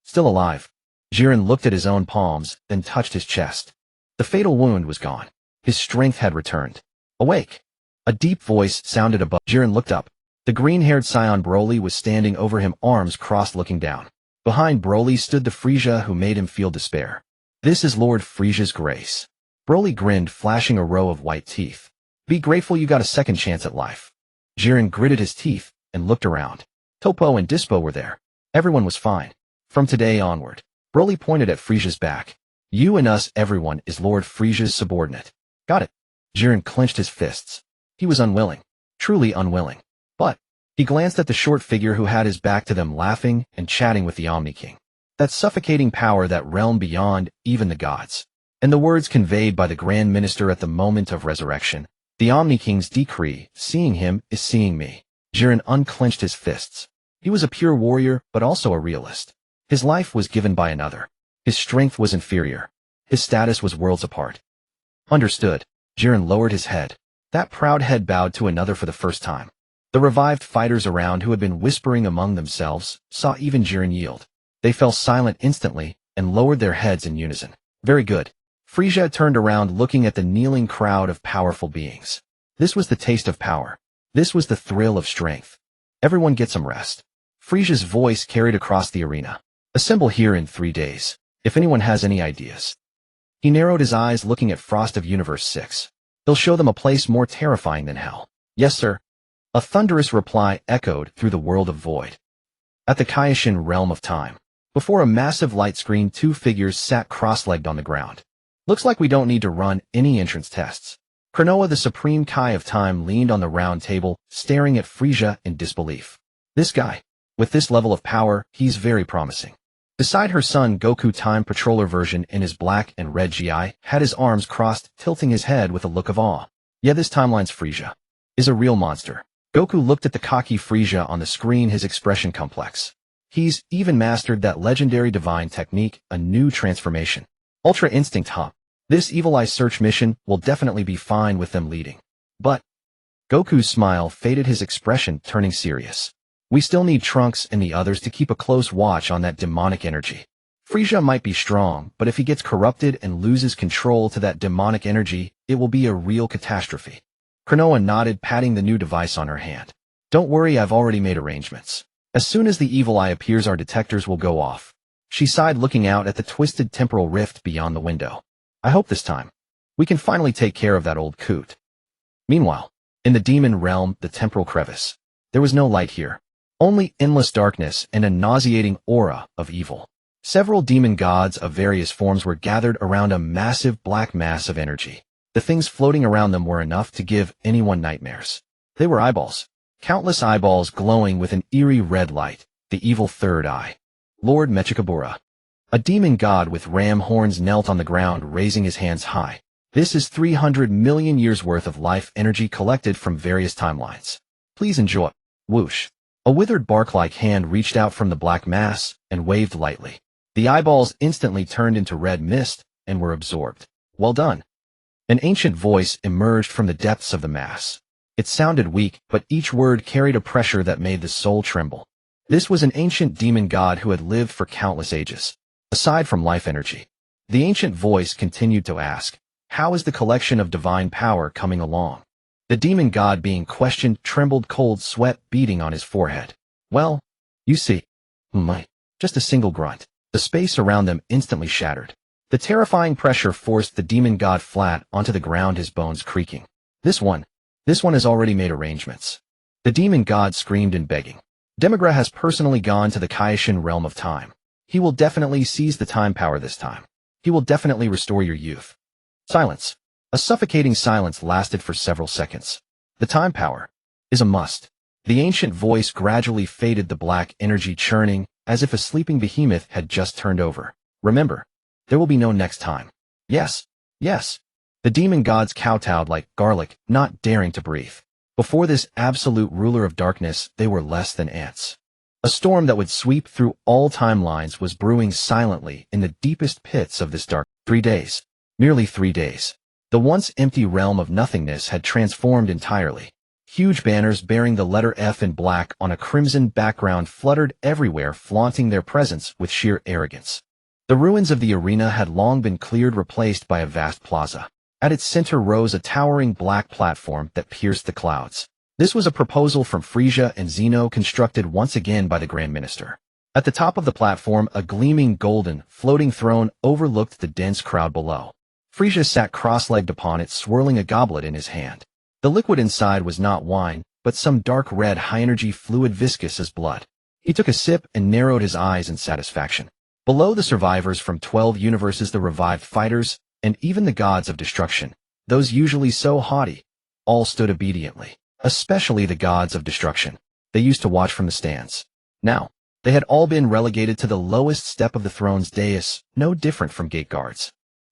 Still alive. Jiren looked at his own palms, then touched his chest. The fatal wound was gone. His strength had returned. Awake. A deep voice sounded above. Jiren looked up. The green-haired scion Broly was standing over him, arms crossed, looking down. Behind Broly stood the Frieza, who made him feel despair. This is Lord Frieza's grace. Broly grinned, flashing a row of white teeth. Be grateful you got a second chance at life. Jiren gritted his teeth and looked around. Topo and Dispo were there. Everyone was fine. From today onward. Broly pointed at Frieza's back. You and us, everyone is Lord Frieza's subordinate. Got it. Jiren clenched his fists. He was unwilling. Truly unwilling. But he glanced at the short figure who had his back to them, laughing and chatting with the Omni King. That suffocating power, that realm beyond even the gods. And the words conveyed by the Grand Minister at the moment of resurrection. The Omni King's decree, seeing him is seeing me. Jiren unclenched his fists. He was a pure warrior, but also a realist. His life was given by another. His strength was inferior. His status was worlds apart. Understood. Jiren lowered his head. That proud head bowed to another for the first time. The revived fighters around, who had been whispering among themselves, saw even Jiren yield. They fell silent instantly and lowered their heads in unison. Very good. Frieza turned around, looking at the kneeling crowd of powerful beings. This was the taste of power. This was the thrill of strength. Everyone get some rest. Frieza's voice carried across the arena. Assemble here in 3 days. If anyone has any ideas. He narrowed his eyes, looking at Frost of Universe 6. They'll show them a place more terrifying than hell. Yes, sir. A thunderous reply echoed through the world of void. At the Kaioshin realm of time. Before a massive light screen, 2 figures sat cross-legged on the ground. Looks like we don't need to run any entrance tests. Kranoa, the supreme Kai of time, leaned on the round table, staring at Frieza in disbelief. This guy. With this level of power, he's very promising. Beside her son, Goku, Time Patroller version in his black and red GI, had his arms crossed, tilting his head with a look of awe. Yeah, this timeline's Frieza. Is a real monster. Goku looked at the cocky Frieza on the screen, his expression complex. He's even mastered that legendary divine technique, a new transformation. Ultra Instinct, huh? This Evil Eye search mission will definitely be fine with them leading. But Goku's smile faded, his expression turning serious. We still need Trunks and the others to keep a close watch on that demonic energy. Frieza might be strong, but if he gets corrupted and loses control to that demonic energy, it will be a real catastrophe. Kranoa nodded, patting the new device on her hand. Don't worry, I've already made arrangements. As soon as the Evil Eye appears, our detectors will go off. She sighed, looking out at the twisted temporal rift beyond the window. I hope this time we can finally take care of that old coot. Meanwhile, in the demon realm, the temporal crevice, there was no light here. Only endless darkness and a nauseating aura of evil. Several demon gods of various forms were gathered around a massive black mass of energy. The things floating around them were enough to give anyone nightmares. They were eyeballs. Countless eyeballs glowing with an eerie red light, the evil third eye. Lord Mechikabura. A demon god with ram horns knelt on the ground, raising his hands high. This is 300 million years worth of life energy collected from various timelines. Please enjoy. Whoosh. A withered bark-like hand reached out from the black mass and waved lightly. The eyeballs instantly turned into red mist and were absorbed. Well done. An ancient voice emerged from the depths of the mass. It sounded weak, but each word carried a pressure that made the soul tremble. This was an ancient demon god who had lived for countless ages. Aside from life energy, the ancient voice continued to ask, how is the collection of divine power coming along? The demon god being questioned trembled, cold sweat beating on his forehead. Well, you see. Just a single grunt. The space around them instantly shattered. The terrifying pressure forced the demon god flat onto the ground, his bones creaking. This one has already made arrangements. The demon god screamed in begging. Demigra has personally gone to the Kaishin realm of time. He will definitely seize the time power this time. He will definitely restore your youth. Silence. A suffocating silence lasted for several seconds. The time power is a must. The ancient voice gradually faded, the black energy churning, as if a sleeping behemoth had just turned over. Remember, there will be no next time. Yes, yes. The demon gods kowtowed like garlic, not daring to breathe. Before this absolute ruler of darkness, they were less than ants. A storm that would sweep through all timelines was brewing silently in the deepest pits of this dark 3 days. Nearly 3 days. The once empty realm of nothingness had transformed entirely. Huge banners bearing the letter F in black on a crimson background fluttered everywhere, flaunting their presence with sheer arrogance. The ruins of the arena had long been cleared, replaced by a vast plaza. At its center rose a towering black platform that pierced the clouds. This was a proposal from Frieza and Zeno, constructed once again by the Grand Minister. At the top of the platform, a gleaming golden, floating throne overlooked the dense crowd below. Frieza sat cross-legged upon it, swirling a goblet in his hand. The liquid inside was not wine, but some dark red high-energy fluid viscous as blood. He took a sip and narrowed his eyes in satisfaction. Below, the survivors from 12 universes, the revived fighters, and even the gods of destruction, those usually so haughty, all stood obediently. Especially the gods of destruction. They used to watch from the stands. Now, they had all been relegated to the lowest step of the throne's dais, no different from gate guards.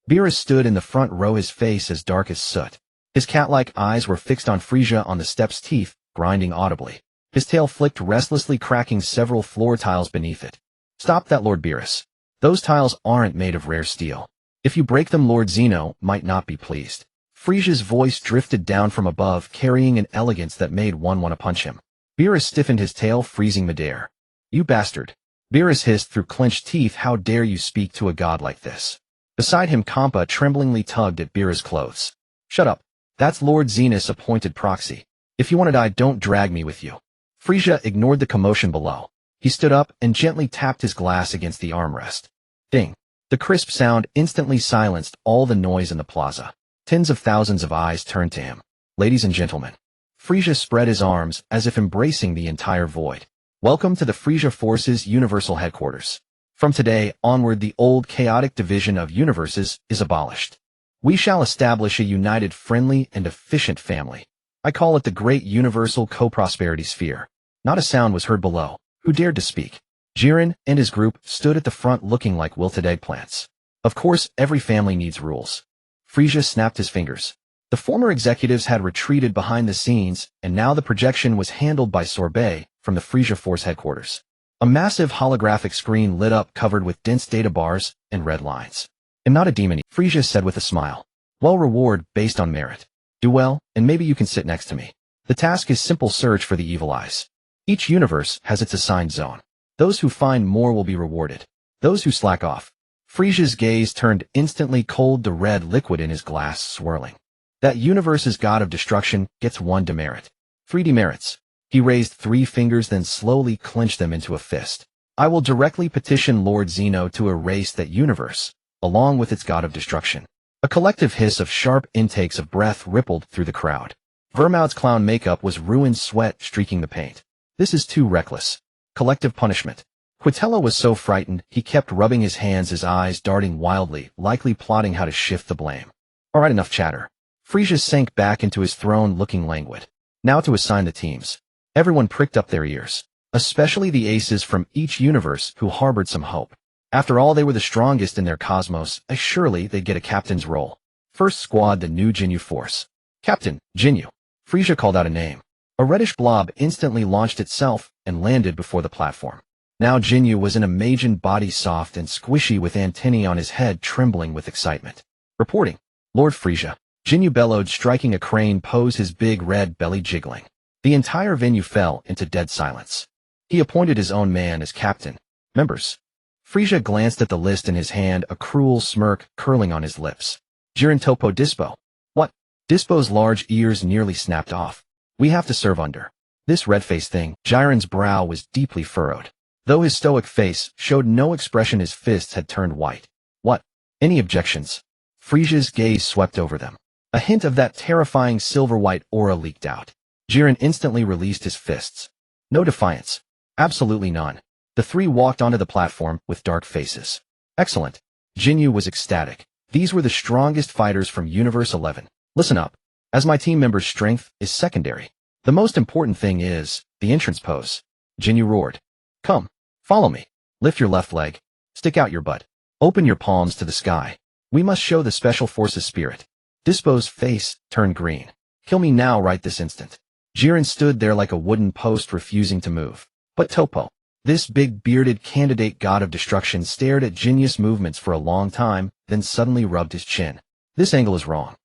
Beerus stood in the front row, his face as dark as soot. His cat-like eyes were fixed on Frieza, on the step's teeth, grinding audibly. His tail flicked restlessly, cracking several floor tiles beneath it. Stop that, Lord Beerus. Those tiles aren't made of rare steel. If you break them, Lord Zeno might not be pleased. Frieza's voice drifted down from above, carrying an elegance that made one want to punch him. Beerus stiffened his tail, freezing midair. You bastard. Beerus hissed through clenched teeth, how dare you speak to a god like this? Beside him, Kampa tremblingly tugged at Beerus' clothes. Shut up. That's Lord Zenos' appointed proxy. If you want to die, don't drag me with you. Frieza ignored the commotion below. He stood up and gently tapped his glass against the armrest. Ding. The crisp sound instantly silenced all the noise in the plaza. Tens of thousands of eyes turned to him. Ladies and gentlemen. Frieza spread his arms as if embracing the entire void. Welcome to the Frieza Force's Universal Headquarters. From today onward, the old chaotic division of universes is abolished. We shall establish a united, friendly, and efficient family. I call it the Great Universal Co-Prosperity Sphere. Not a sound was heard below. Who dared to speak? Jiren and his group stood at the front looking like wilted eggplants. Of course, every family needs rules. Frieza snapped his fingers. The former executives had retreated behind the scenes, and now the projection was handled by Sorbet from the Frieza Force headquarters. A massive holographic screen lit up, covered with dense data bars and red lines. I'm not a demon, Frieza said with a smile. Well, reward based on merit. Do well, and maybe you can sit next to me. The task is simple: search for the evil eyes. Each universe has its assigned zone. Those who find more will be rewarded. Those who slack off. Frieza's gaze turned instantly cold, the red liquid in his glass swirling. That universe's god of destruction gets 1 demerit. 3 demerits. He raised 3 fingers, then slowly clenched them into a fist. I will directly petition Lord Zeno to erase that universe, along with its god of destruction. A collective hiss of sharp intakes of breath rippled through the crowd. Vermouth's clown makeup was ruined, sweat streaking the paint. This is too reckless. Collective punishment. Quintella was so frightened, he kept rubbing his hands, his eyes darting wildly, likely plotting how to shift the blame. All right, enough chatter. Frieza sank back into his throne, looking languid. Now to assign the teams. Everyone pricked up their ears, especially the aces from each universe who harbored some hope. After all, they were the strongest in their cosmos, surely they'd get a captain's role. First squad, the new Jinyu Force. Captain, Jinyu. Frieza called out a name. A reddish blob instantly launched itself and landed before the platform. Now Jinyu was an Imagine body, soft and squishy, with antennae on his head trembling with excitement. Reporting. Lord Frieza. Jinyu bellowed, striking a crane pose, his big red belly jiggling. The entire venue fell into dead silence. He appointed his own man as captain. Members. Frieza glanced at the list in his hand, a cruel smirk curling on his lips. Jiren Topo Dispo. What? Dispo's large ears nearly snapped off. We have to serve under this red-faced thing. Jiren's brow was deeply furrowed. Though his stoic face showed no expression, his fists had turned white. What? Any objections? Frieza's gaze swept over them. A hint of that terrifying silver-white aura leaked out. Jiren instantly released his fists. No defiance. Absolutely none. The three walked onto the platform with dark faces. Excellent. Jinyu was ecstatic. These were the strongest fighters from Universe 11. Listen up. As my team member's strength is secondary. The most important thing is the entrance pose. Jinyu roared. Come. Follow me. Lift your left leg. Stick out your butt. Open your palms to the sky. We must show the special forces spirit. Dispo's face turned green. Kill me now, right this instant. Jiren stood there like a wooden post, refusing to move. But Topo, this big bearded candidate god of destruction, stared at Jinyu's movements for a long time, then suddenly rubbed his chin. This angle is wrong.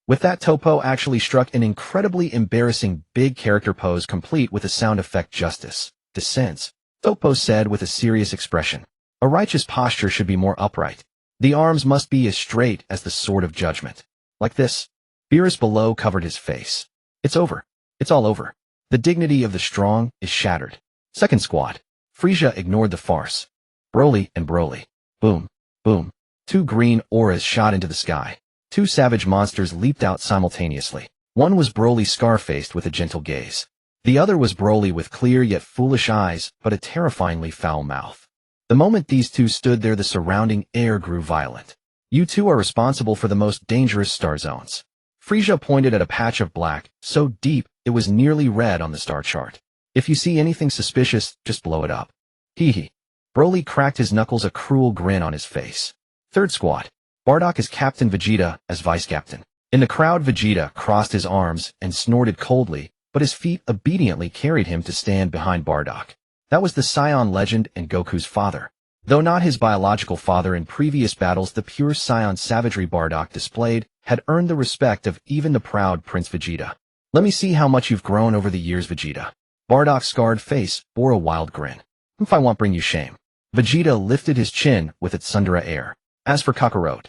With that, Topo actually struck an incredibly embarrassing big character pose, complete with a sound effect. Justice descends, Topo said with a serious expression. A righteous posture should be more upright. The arms must be as straight as the sword of judgment. Like this. Beerus below covered his face. It's over. It's all over. The dignity of the strong is shattered. Second squad. Frieza ignored the farce. Broly and Broly. Boom. Boom. Two green auras shot into the sky. Two savage monsters leaped out simultaneously. One was Broly, scar-faced with a gentle gaze. The other was Broly with clear yet foolish eyes, but a terrifyingly foul mouth. The moment these two stood there, the surrounding air grew violent. You two are responsible for the most dangerous star zones. Frieza pointed at a patch of black, so deep it was nearly red on the star chart. If you see anything suspicious, just blow it up. Hee hee. Broly cracked his knuckles, a cruel grin on his face. Third squad. Bardock as captain, Vegeta as vice captain. In the crowd, Vegeta crossed his arms and snorted coldly, but his feet obediently carried him to stand behind Bardock. That was the Saiyan legend and Goku's father. Though not his biological father, in previous battles the pure Saiyan savagery Bardock displayed had earned the respect of even the proud Prince Vegeta. Let me see how much you've grown over the years, Vegeta. Bardock's scarred face bore a wild grin. If I won't bring you shame. Vegeta lifted his chin with its Sundara air. As for Kakarot,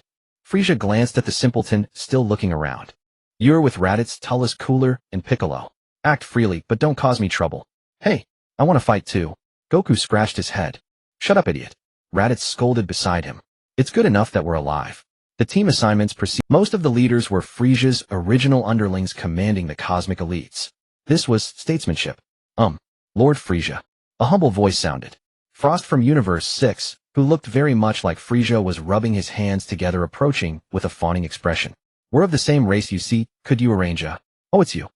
Frieza glanced at the simpleton, still looking around. You're with Raditz, Tullus, Cooler, and Piccolo. Act freely, but don't cause me trouble. Hey, I want to fight too. Goku scratched his head. Shut up, idiot. Raditz scolded beside him. It's good enough that we're alive. The team assignments proceed. Most of the leaders were Frieza's original underlings commanding the cosmic elites. This was statesmanship. Lord Frieza. A humble voice sounded. Frost from Universe 6, who looked very much like Frieza, was rubbing his hands together, approaching with a fawning expression. We're of the same race, you see. Could you arrange a... Oh, it's you.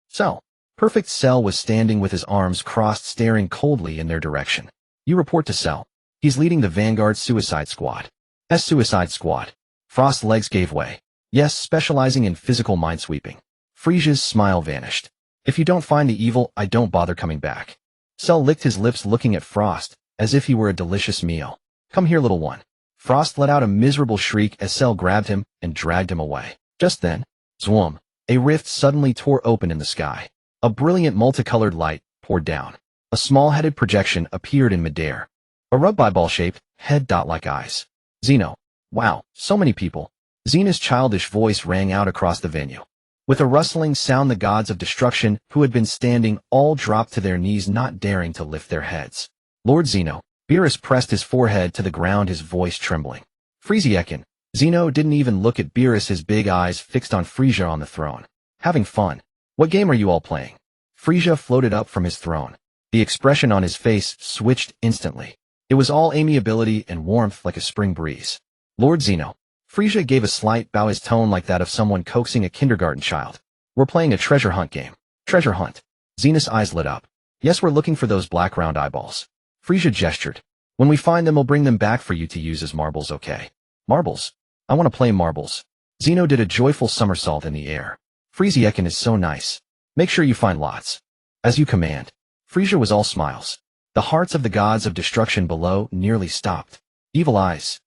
Cell. Perfect Cell was standing with his arms crossed, staring coldly in their direction. You report to Cell. He's leading the Vanguard Suicide Squad. Suicide Squad. Frost's legs gave way. Yes, specializing in physical minesweeping. Frieza's smile vanished. If you don't find the evil, I don't bother coming back. Cell licked his lips, looking at Frost, as if he were a delicious meal. Come here, little one. Frost let out a miserable shriek as Cell grabbed him and dragged him away. Just then, zoom, a rift suddenly tore open in the sky. A brilliant multicolored light poured down. A small-headed projection appeared in midair. A rugby-ball-shaped head, dot-like eyes. Zeno. Wow, so many people. Xena's childish voice rang out across the venue. With a rustling sound, the gods of destruction, who had been standing, all dropped to their knees, not daring to lift their heads. Lord Zeno. Beerus pressed his forehead to the ground, his voice trembling. Friezaekin. Zeno didn't even look at Beerus, his big eyes fixed on Frieza on the throne. Having fun. What game are you all playing? Frieza floated up from his throne. The expression on his face switched instantly. It was all amiability and warmth, like a spring breeze. Lord Zeno. Frieza gave a slight bow, his tone like that of someone coaxing a kindergarten child. We're playing a treasure hunt game. Treasure hunt. Xena's eyes lit up. Yes, we're looking for those black round eyeballs. Frieza gestured. When we find them, we'll bring them back for you to use as marbles, okay? Marbles? I want to play marbles. Zeno did a joyful somersault in the air. Friezaekin is so nice. Make sure you find lots. As you command. Frieza was all smiles. The hearts of the gods of destruction below nearly stopped. Evil eyes.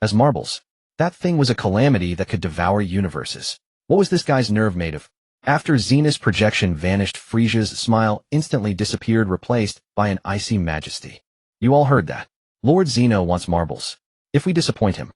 as marbles. That thing was a calamity that could devour universes. What was this guy's nerve made of? After Xena's projection vanished, Frieza's smile instantly disappeared, replaced by an icy majesty. You all heard that. Lord Zeno wants marbles. If we disappoint him.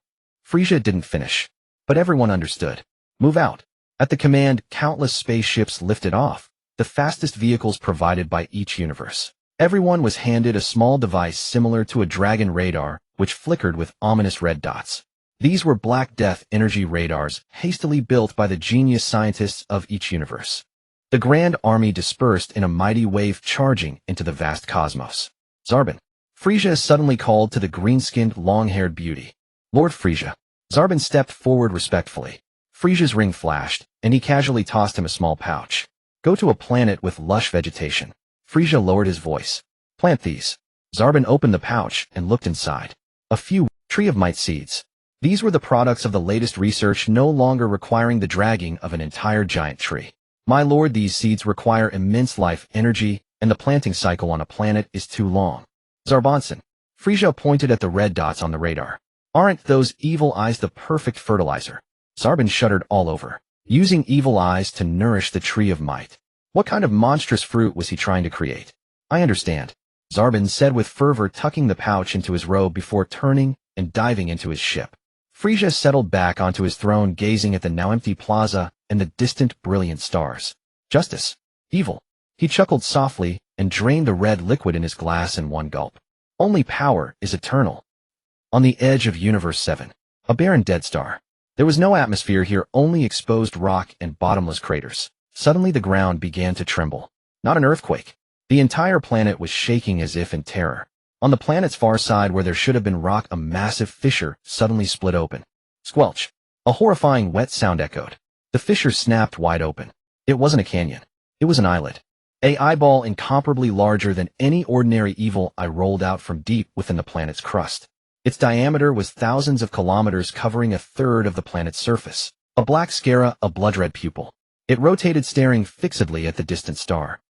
Frieza didn't finish. But everyone understood. Move out. At the command, countless spaceships lifted off, the fastest vehicles provided by each universe. Everyone was handed a small device similar to a dragon radar, which flickered with ominous red dots. These were Black Death energy radars, hastily built by the genius scientists of each universe. The Grand Army dispersed in a mighty wave, charging into the vast cosmos. Zarbon. Frieza suddenly called to the green-skinned, long-haired beauty. Lord Frieza. Zarbon stepped forward respectfully. Frieza's ring flashed, and he casually tossed him a small pouch. Go to a planet with lush vegetation. Frieza lowered his voice. Plant these. Zarbon opened the pouch and looked inside. A few tree of might seeds. These were the products of the latest research, no longer requiring the dragging of an entire giant tree. My lord, these seeds require immense life energy, and the planting cycle on a planet is too long. Zarbonson. Frieza pointed at the red dots on the radar. Aren't those evil eyes the perfect fertilizer? Zarbon shuddered all over. Using evil eyes to nourish the tree of might. What kind of monstrous fruit was he trying to create? I understand. Zarbon said with fervor, tucking the pouch into his robe before turning and diving into his ship. Frieza settled back onto his throne, gazing at the now empty plaza and the distant, brilliant stars. Justice. Evil. He chuckled softly and drained the red liquid in his glass in one gulp. Only power is eternal. On the edge of Universe 7. A barren dead star. There was no atmosphere here, only exposed rock and bottomless craters. Suddenly the ground began to tremble. Not an earthquake. The entire planet was shaking as if in terror. On the planet's far side, where there should have been rock, a massive fissure suddenly split open. Squelch. A horrifying wet sound echoed. The fissure snapped wide open. It wasn't a canyon. It was an islet. An eyeball incomparably larger than any ordinary evil eye rolled out from deep within the planet's crust. Its diameter was thousands of kilometers, covering a third of the planet's surface. A black scara, a blood-red pupil. It rotated, staring fixedly at the distant star.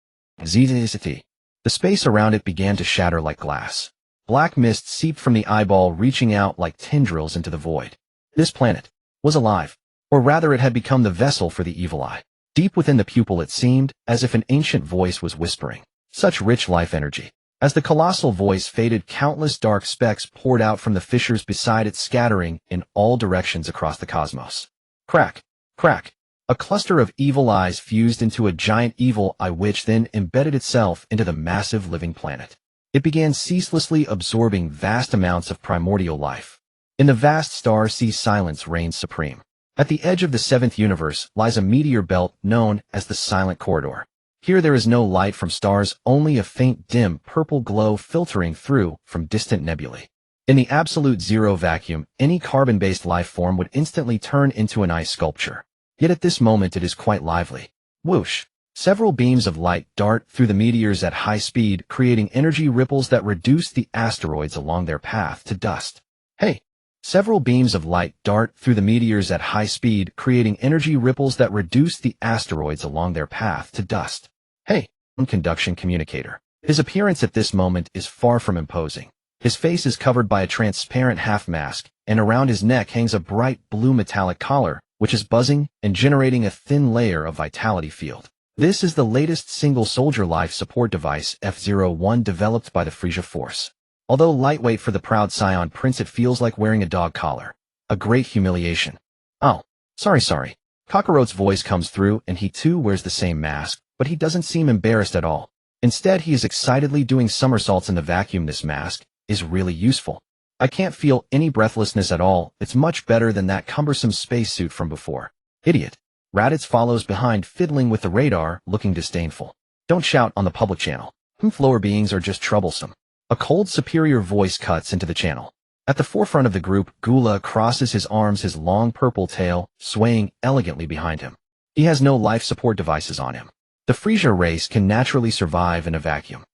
Zzzzt. The space around it began to shatter like glass. Black mist seeped from the eyeball, reaching out like tendrils into the void. This planet was alive. Or rather, it had become the vessel for the evil eye. Deep within the pupil, it seemed as if an ancient voice was whispering. Such rich life energy. As the colossal voice faded, countless dark specks poured out from the fissures beside it, scattering in all directions across the cosmos. Crack. Crack. A cluster of evil eyes fused into a giant evil eye, which then embedded itself into the massive living planet. It began ceaselessly absorbing vast amounts of primordial life. In the vast star sea, silence reigns supreme. At the edge of the seventh universe lies a meteor belt known as the Silent Corridor. Here there is no light from stars, only a faint dim purple glow filtering through from distant nebulae. In the absolute zero vacuum, any carbon-based life form would instantly turn into an ice sculpture. Yet at this moment it is quite lively. Whoosh! Several beams of light dart through the meteors at high speed, creating energy ripples that reduce the asteroids along their path to dust. Hey! Several beams of light dart through the meteors at high speed, creating energy ripples that reduce the asteroids along their path to dust. Hey! Conduction communicator. His appearance at this moment is far from imposing. His face is covered by a transparent half mask, and around his neck hangs a bright blue metallic collar, which is buzzing and generating a thin layer of vitality field. This is the latest single soldier life support device, F-01, developed by the Frieza Force. Although lightweight for the proud Scion Prince, it feels like wearing a dog collar. A great humiliation. Oh, sorry. Kakarote's voice comes through, and he too wears the same mask, but he doesn't seem embarrassed at all. Instead, he is excitedly doing somersaults in the vacuum. This mask is really useful. I can't feel any breathlessness at all. It's much better than that cumbersome spacesuit from before. Idiot. Raditz follows behind, fiddling with the radar, looking disdainful. Don't shout on the public channel. Floor beings are just troublesome. A cold, superior voice cuts into the channel. At the forefront of the group, Gula crosses his arms, his long purple tail swaying elegantly behind him. He has no life support devices on him. The Frieza race can naturally survive in a vacuum.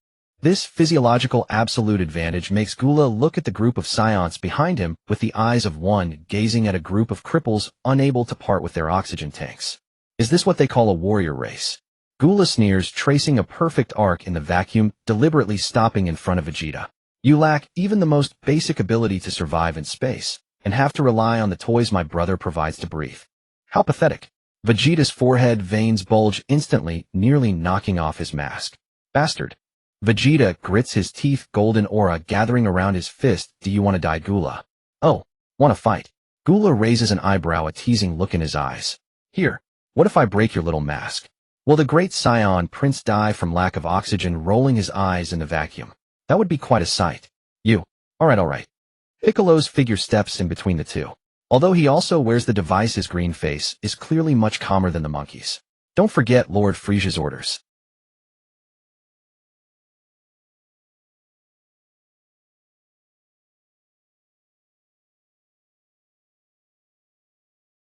This physiological absolute advantage makes Gula look at the group of Scions behind him with the eyes of one gazing at a group of cripples unable to part with their oxygen tanks. Is this what they call a warrior race? Gula sneers, tracing a perfect arc in the vacuum, deliberately stopping in front of Vegeta. You lack even the most basic ability to survive in space. and have to rely on the toys my brother provides to breathe. How pathetic. Vegeta's forehead veins bulge instantly, nearly knocking off his mask. Bastard. Vegeta grits his teeth, golden aura gathering around his fist. Do you want to die, Gula? Oh, want to fight? Gula raises an eyebrow, a teasing look in his eyes. Here, what if I break your little mask? Will the great Saiyan prince die from lack of oxygen, rolling his eyes in the vacuum? That would be quite a sight. You. Alright. Piccolo's figure steps in between the two. Although he also wears the device, his green face is clearly much calmer than the monkey's. Don't forget Lord Frieza's orders.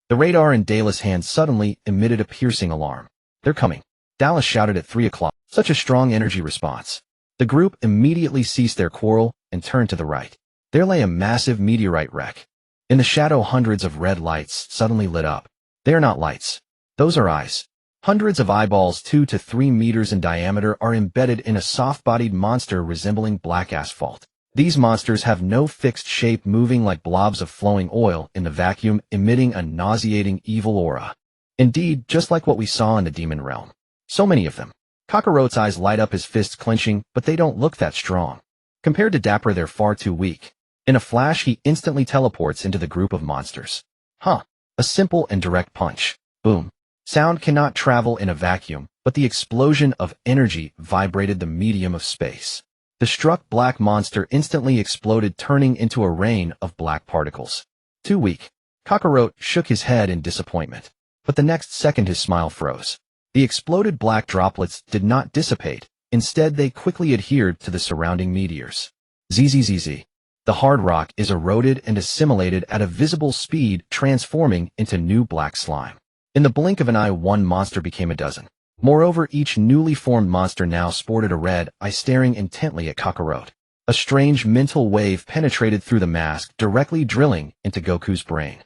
The radar in Dallas' hand suddenly emitted a piercing alarm. They're coming. Dallas shouted at 3 o'clock. Such a strong energy response. The group immediately ceased their quarrel and turned to the right. There lay a massive meteorite wreck. In the shadow, hundreds of red lights suddenly lit up. They are not lights. Those are eyes. Hundreds of eyeballs 2 to 3 meters in diameter are embedded in a soft-bodied monster resembling black asphalt. These monsters have no fixed shape, moving like blobs of flowing oil in the vacuum, emitting a nauseating evil aura. Indeed, just like what we saw in the demon realm. So many of them. Kakarot's eyes light up, his fists clenching, but they don't look that strong. Compared to Dapper, they're far too weak. In a flash, he instantly teleports into the group of monsters. A simple and direct punch. Boom. Sound cannot travel in a vacuum, but the explosion of energy vibrated the medium of space. The struck black monster instantly exploded, turning into a rain of black particles. Too weak. Kakarot shook his head in disappointment. But the next second his smile froze. The exploded black droplets did not dissipate. Instead, they quickly adhered to the surrounding meteors. ZZZZ. The hard rock is eroded and assimilated at a visible speed, transforming into new black slime. In the blink of an eye, one monster became a dozen. Moreover, each newly formed monster now sported a red eye, staring intently at Kakarot. A strange mental wave penetrated through the mask, directly drilling into Goku's brain.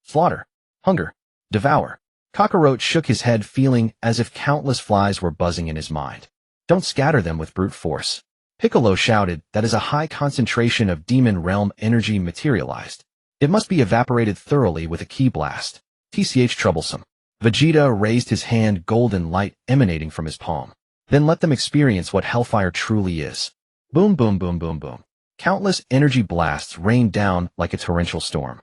Slaughter. Hunger. Devour. Kakarot shook his head, feeling as if countless flies were buzzing in his mind. Don't scatter them with brute force. Piccolo shouted that as a high concentration of demon realm energy materialized, it must be evaporated thoroughly with a ki blast. TCH troublesome. Vegeta raised his hand, golden light emanating from his palm. Then let them experience what hellfire truly is. Boom, boom, boom, boom, boom. Countless energy blasts rained down like a torrential storm.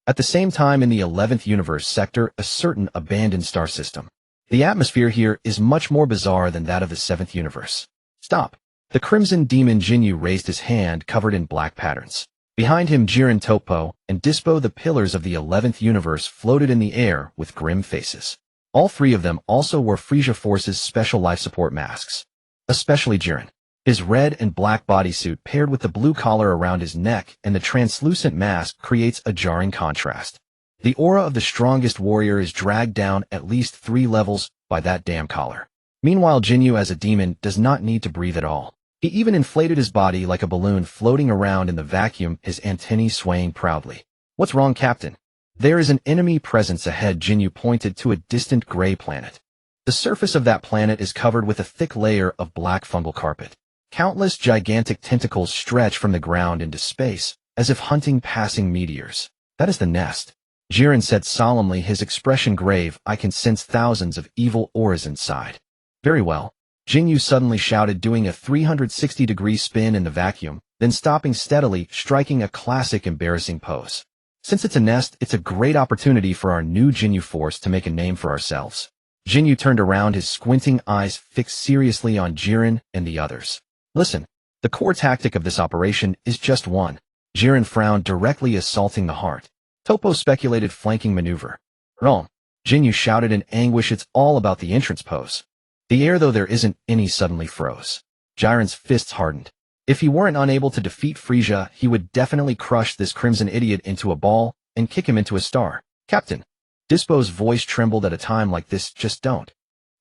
At the same time, in the 11th universe sector, a certain abandoned star system. The atmosphere here is much more bizarre than that of the 7th universe. Stop. The crimson demon Jinyu raised his hand, covered in black patterns. Behind him, Jiren, Topo, and Dispo, the pillars of the 11th universe, floated in the air with grim faces. All three of them also wore Frieza Force's special life support masks. Especially Jiren. His red and black bodysuit paired with the blue collar around his neck and the translucent mask creates a jarring contrast. The aura of the strongest warrior is dragged down at least 3 levels by that damn collar. Meanwhile, Jinyu as a demon does not need to breathe at all. He even inflated his body like a balloon floating around in the vacuum, his antennae swaying proudly. What's wrong, Captain? There is an enemy presence ahead. Jinyu pointed to a distant gray planet. The surface of that planet is covered with a thick layer of black fungal carpet. Countless gigantic tentacles stretch from the ground into space, as if hunting passing meteors. That is the nest. Jiren said solemnly, his expression grave. I can sense thousands of evil auras inside. Very well. Jinyu suddenly shouted, doing a 360-degree spin in the vacuum, then stopping steadily, striking a classic embarrassing pose. Since it's a nest, it's a great opportunity for our new Jinyu Force to make a name for ourselves. Jinyu turned around, his squinting eyes fixed seriously on Jiren and the others. Listen, the core tactic of this operation is just one. Jiren frowned, directly assaulting the heart. Topo speculated, flanking maneuver. Wrong. Jinyu shouted in anguish, it's all about the entrance pose. The air, though there isn't any, suddenly froze. Jiren's fists hardened. If he weren't unable to defeat Frieza, he would definitely crush this crimson idiot into a ball and kick him into a star. Captain. Dispo's voice trembled. At a time like this, just don't.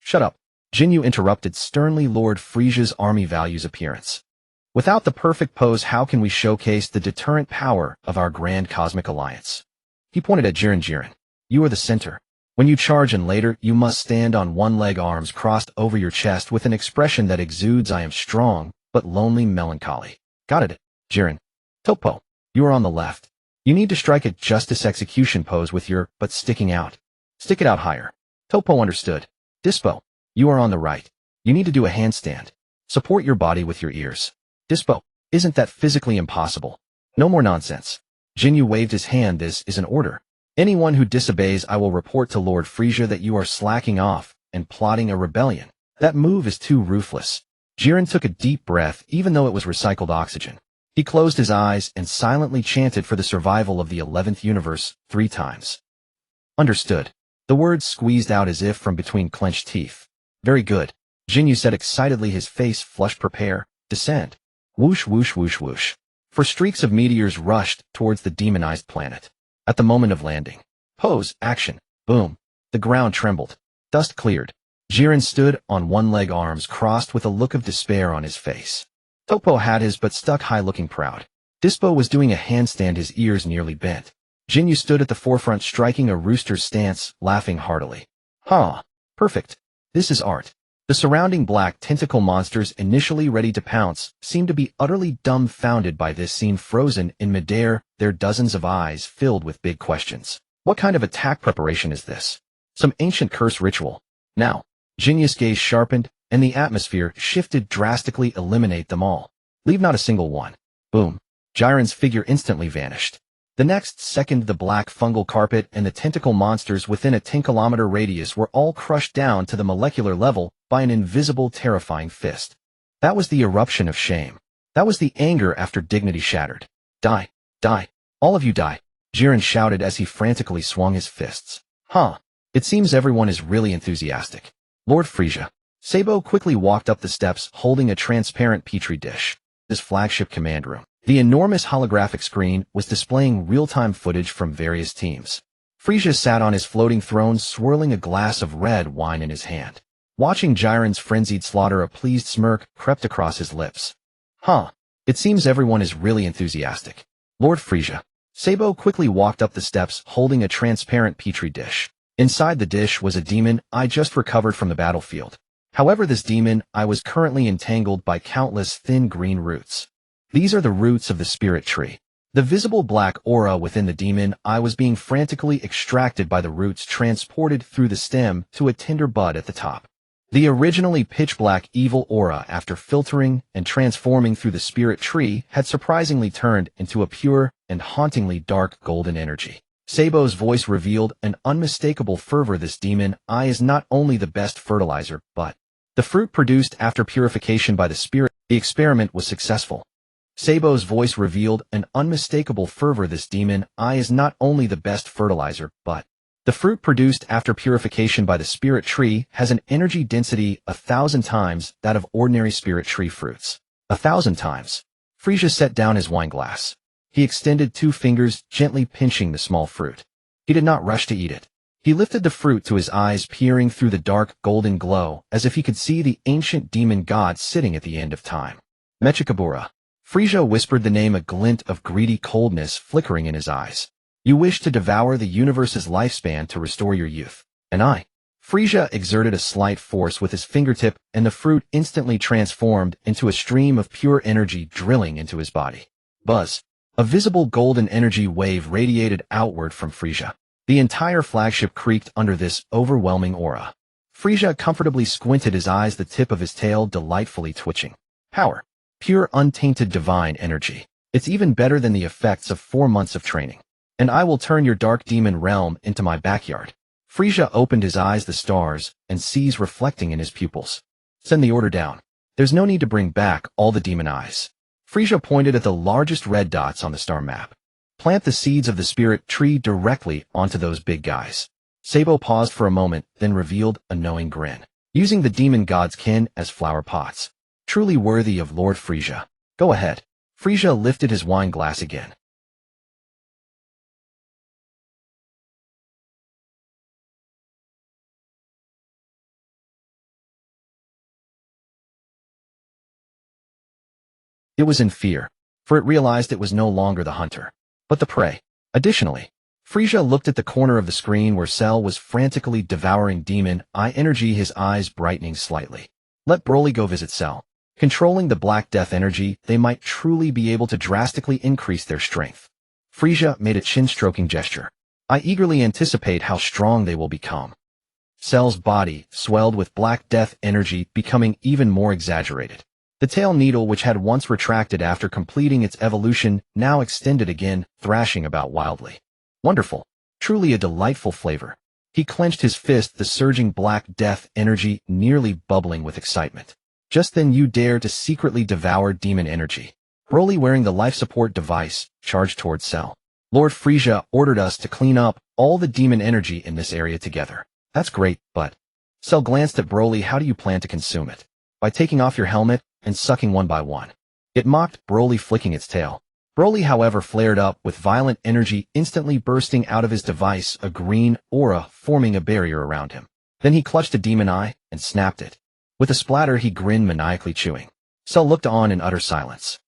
Shut up. Jinyu interrupted sternly. Lord Frieza's army values appearance. Without the perfect pose, how can we showcase the deterrent power of our grand cosmic alliance? He pointed at Jiren. Jiren, you are the center. When you charge and later, you must stand on one leg, arms crossed over your chest with an expression that exudes I am strong, but lonely melancholy. Got it, Jiren. Topo, you are on the left. You need to strike a justice execution pose with your butt sticking out. Stick it out higher. Topo understood. Dispo, you are on the right. You need to do a handstand. Support your body with your ears. Dispo, isn't that physically impossible? No more nonsense. Jinyu waved his hand. This is an order. Anyone who disobeys, I will report to Lord Frieza that you are slacking off and plotting a rebellion. That move is too ruthless. Jiren took a deep breath even though it was recycled oxygen. He closed his eyes and silently chanted for the survival of the 11th universe 3 times. Understood. The words squeezed out as if from between clenched teeth. Very good. Jinyu said excitedly, his face flushed. Prepare. Descend. Whoosh whoosh whoosh whoosh. 4 streaks of meteors rushed towards the demonized planet. At the moment of landing. Pose. Action. Boom. The ground trembled. Dust cleared. Jiren stood on one leg, arms crossed with a look of despair on his face. Topo had his butt stuck high, looking proud. Dispo was doing a handstand, his ears nearly bent. Jinyu stood at the forefront, striking a rooster's stance, laughing heartily. Huh. Perfect. This is art. The surrounding black tentacle monsters, initially ready to pounce, seemed to be utterly dumbfounded by this scene, frozen in midair, their dozens of eyes filled with big questions. What kind of attack preparation is this? Some ancient curse ritual? Now, Jinyu's gaze sharpened, and the atmosphere shifted drastically. Eliminate them all. Leave not a single one. Boom. Jiren's figure instantly vanished. The next second, the black fungal carpet and the tentacle monsters within a 10-kilometer radius were all crushed down to the molecular level by an invisible, terrifying fist. That was the eruption of shame. That was the anger after dignity shattered. Die. Die. All of you die. Jiren shouted as he frantically swung his fists. Huh. It seems everyone is really enthusiastic. Lord Frieza. Sabo quickly walked up the steps holding a transparent petri dish. His flagship command room. The enormous holographic screen was displaying real-time footage from various teams. Frieza sat on his floating throne, swirling a glass of red wine in his hand. Watching Jiren's frenzied slaughter, a pleased smirk crept across his lips. Huh. It seems everyone is really enthusiastic. Lord Frieza. Sabo quickly walked up the steps holding a transparent petri dish. Inside the dish was a demon eye just recovered from the battlefield. However, this demon eye was currently entangled by countless thin green roots. These are the roots of the spirit tree. The visible black aura within the demon eye was being frantically extracted by the roots, transported through the stem to a tender bud at the top. The originally pitch-black evil aura, after filtering and transforming through the spirit tree, had surprisingly turned into a pure and hauntingly dark golden energy. Sabo's voice revealed an unmistakable fervor. This demon eye is not only the best fertilizer, but the fruit produced after purification by the spirit. The experiment was successful. Sabo's voice revealed an unmistakable fervor. This demon eye is not only the best fertilizer, but the fruit produced after purification by the spirit tree has an energy density 1,000 times that of ordinary spirit tree fruits. 1,000 times. Frieza set down his wine glass. He extended 2 fingers, gently pinching the small fruit. He did not rush to eat it. He lifted the fruit to his eyes, peering through the dark golden glow, as if he could see the ancient demon god sitting at the end of time. Mechikabura. Frieza whispered the name, a glint of greedy coldness flickering in his eyes. You wish to devour the universe's lifespan to restore your youth. And I. Frieza exerted a slight force with his fingertip, and the fruit instantly transformed into a stream of pure energy drilling into his body. Buzz. A visible golden energy wave radiated outward from Frieza. The entire flagship creaked under this overwhelming aura. Frieza comfortably squinted his eyes, the tip of his tail delightfully twitching. Power. Pure, untainted divine energy. It's even better than the effects of 4 months of training. And I will turn your dark demon realm into my backyard. Frieza opened his eyes, the stars and seas reflecting in his pupils. Send the order down. There's no need to bring back all the demon eyes. Frieza pointed at the largest red dots on the star map. Plant the seeds of the spirit tree directly onto those big guys. Sabo paused for a moment, then revealed a knowing grin. Using the demon god's kin as flower pots. Truly worthy of Lord Frieza. Go ahead. Frieza lifted his wine glass again. It was in fear, for it realized it was no longer the hunter, but the prey. Additionally, Frieza looked at the corner of the screen where Cell was frantically devouring demon eye energy, his eyes brightening slightly. Let Broly go visit Cell. Controlling the Black Death energy, they might truly be able to drastically increase their strength. Frieza made a chin-stroking gesture. I eagerly anticipate how strong they will become. Cell's body swelled with black death energy, becoming even more exaggerated. The tail needle, which had once retracted after completing its evolution, now extended again, thrashing about wildly. Wonderful. Truly a delightful flavor. He clenched his fist, the surging black death energy nearly bubbling with excitement. Just then you dare to secretly devour demon energy. Broly, wearing the life support device, charged towards Cell. Lord Frieza ordered us to clean up all the demon energy in this area together. That's great, but... Cell glanced at Broly. How do you plan to consume it? By taking off your helmet and sucking one by one. It mocked, Broly flicking its tail. Broly, however, flared up with violent energy, instantly bursting out of his device, a green aura forming a barrier around him. Then he clutched a demon eye and snapped it. With a splatter, he grinned, maniacally chewing. Cell looked on in utter silence.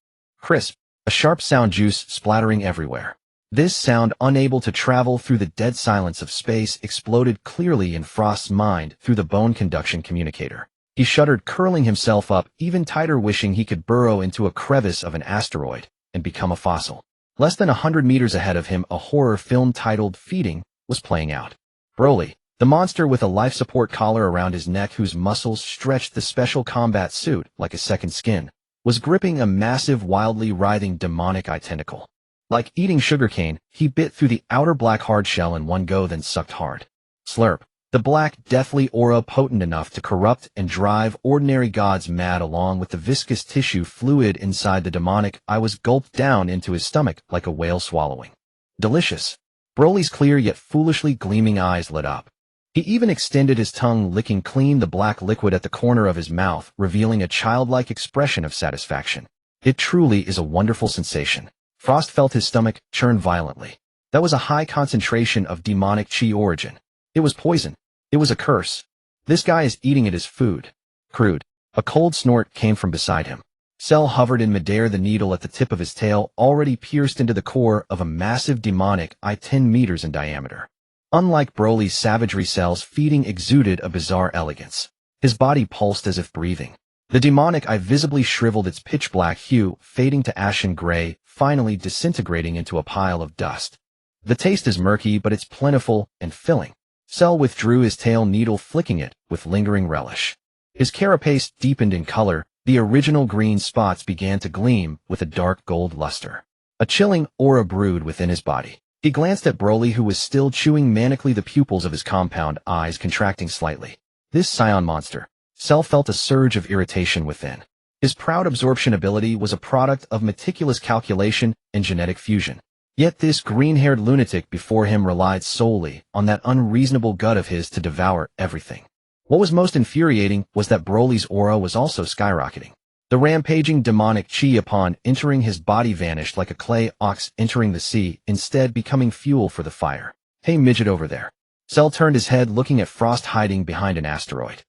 Crisp, a sharp sound, juice splattering everywhere. This sound, unable to travel through the dead silence of space, exploded clearly in Frost's mind through the bone conduction communicator. He shuddered, curling himself up even tighter, wishing he could burrow into a crevice of an asteroid and become a fossil. Less than 100 meters ahead of him, a horror film titled Feeding was playing out. Broly, the monster with a life support collar around his neck whose muscles stretched the special combat suit like a second skin, was gripping a massive, wildly writhing demonic eye tentacle. Like eating sugarcane, he bit through the outer black hard shell in one go, then sucked hard. Slurp. The black, deathly aura, potent enough to corrupt and drive ordinary gods mad, along with the viscous tissue fluid inside the demonic eye, was gulped down into his stomach like a whale swallowing. Delicious. Broly's clear yet foolishly gleaming eyes lit up. He even extended his tongue, licking clean the black liquid at the corner of his mouth, revealing a childlike expression of satisfaction. It truly is a wonderful sensation. Frost felt his stomach churn violently. That was a high concentration of demonic chi origin. It was poison. It was a curse. This guy is eating it as food. Crude. A cold snort came from beside him. Cell hovered in midair, the needle at the tip of his tail already pierced into the core of a massive demonic eye 10 meters in diameter. Unlike Broly's savagery, Cell's feeding exuded a bizarre elegance. His body pulsed as if breathing. The demonic eye visibly shriveled, its pitch-black hue fading to ashen gray, finally disintegrating into a pile of dust. The taste is murky, but it's plentiful and filling. Cell withdrew his tail needle, flicking it with lingering relish. His carapace deepened in color. The original green spots began to gleam with a dark gold luster. A chilling aura brewed within his body. He glanced at Broly, who was still chewing manically, the pupils of his compound eyes contracting slightly. This Saiyan monster. Cell felt a surge of irritation within. His proud absorption ability was a product of meticulous calculation and genetic fusion. Yet this green-haired lunatic before him relied solely on that unreasonable gut of his to devour everything. What was most infuriating was that Broly's aura was also skyrocketing. The rampaging demonic chi upon entering his body vanished like a clay ox entering the sea, instead becoming fuel for the fire. Hey, midget over there. Cell turned his head, looking at Frost hiding behind an asteroid.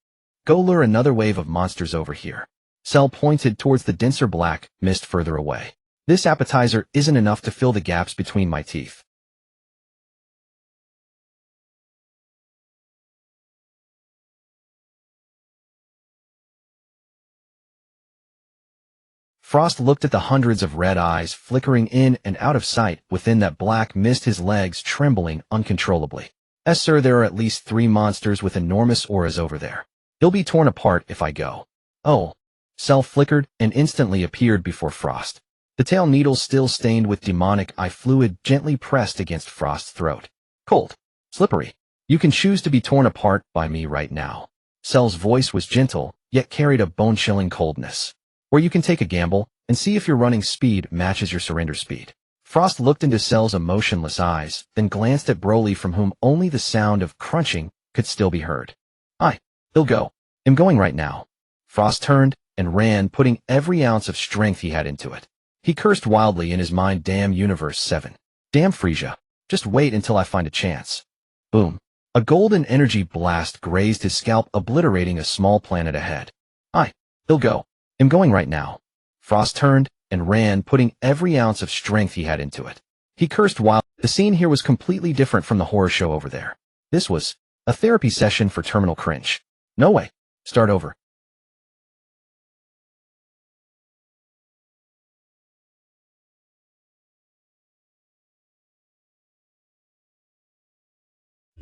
Go lure another wave of monsters over here. Cell pointed towards the denser black mist further away. This appetizer isn't enough to fill the gaps between my teeth. Frost looked at the hundreds of red eyes flickering in and out of sight within that black mist, his legs trembling uncontrollably. Yes, sir, there are at least 3 monsters with enormous auras over there. He'll be torn apart if I go. Oh. Cell flickered and instantly appeared before Frost. The tail needle, still stained with demonic eye fluid, gently pressed against Frost's throat. Cold. Slippery. You can choose to be torn apart by me right now. Cell's voice was gentle, yet carried a bone-chilling coldness. Or you can take a gamble and see if your running speed matches your surrender speed. Frost looked into Cell's emotionless eyes, then glanced at Broly, from whom only the sound of crunching could still be heard. He'll go. I'm going right now. Frost turned and ran, putting every ounce of strength he had into it. He cursed wildly in his mind, damn Universe 7. Damn Frieza. Just wait until I find a chance. Boom. A golden energy blast grazed his scalp, obliterating a small planet ahead. He'll go. I'm going right now. Frost turned and ran, putting every ounce of strength he had into it. He cursed wildly. The scene here was completely different from the horror show over there. This was a therapy session for terminal cringe. No way. Start over.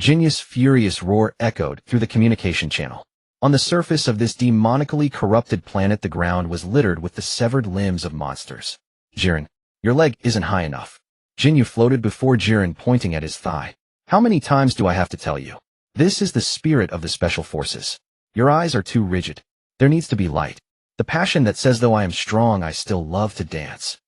Jinya's furious roar echoed through the communication channel. On the surface of this demonically corrupted planet, the ground was littered with the severed limbs of monsters. Jiren, your leg isn't high enough. Jinyu floated before Jiren, pointing at his thigh. How many times do I have to tell you? This is the spirit of the special forces. Your eyes are too rigid. There needs to be light. The passion that says, though I am strong, I still love to dance.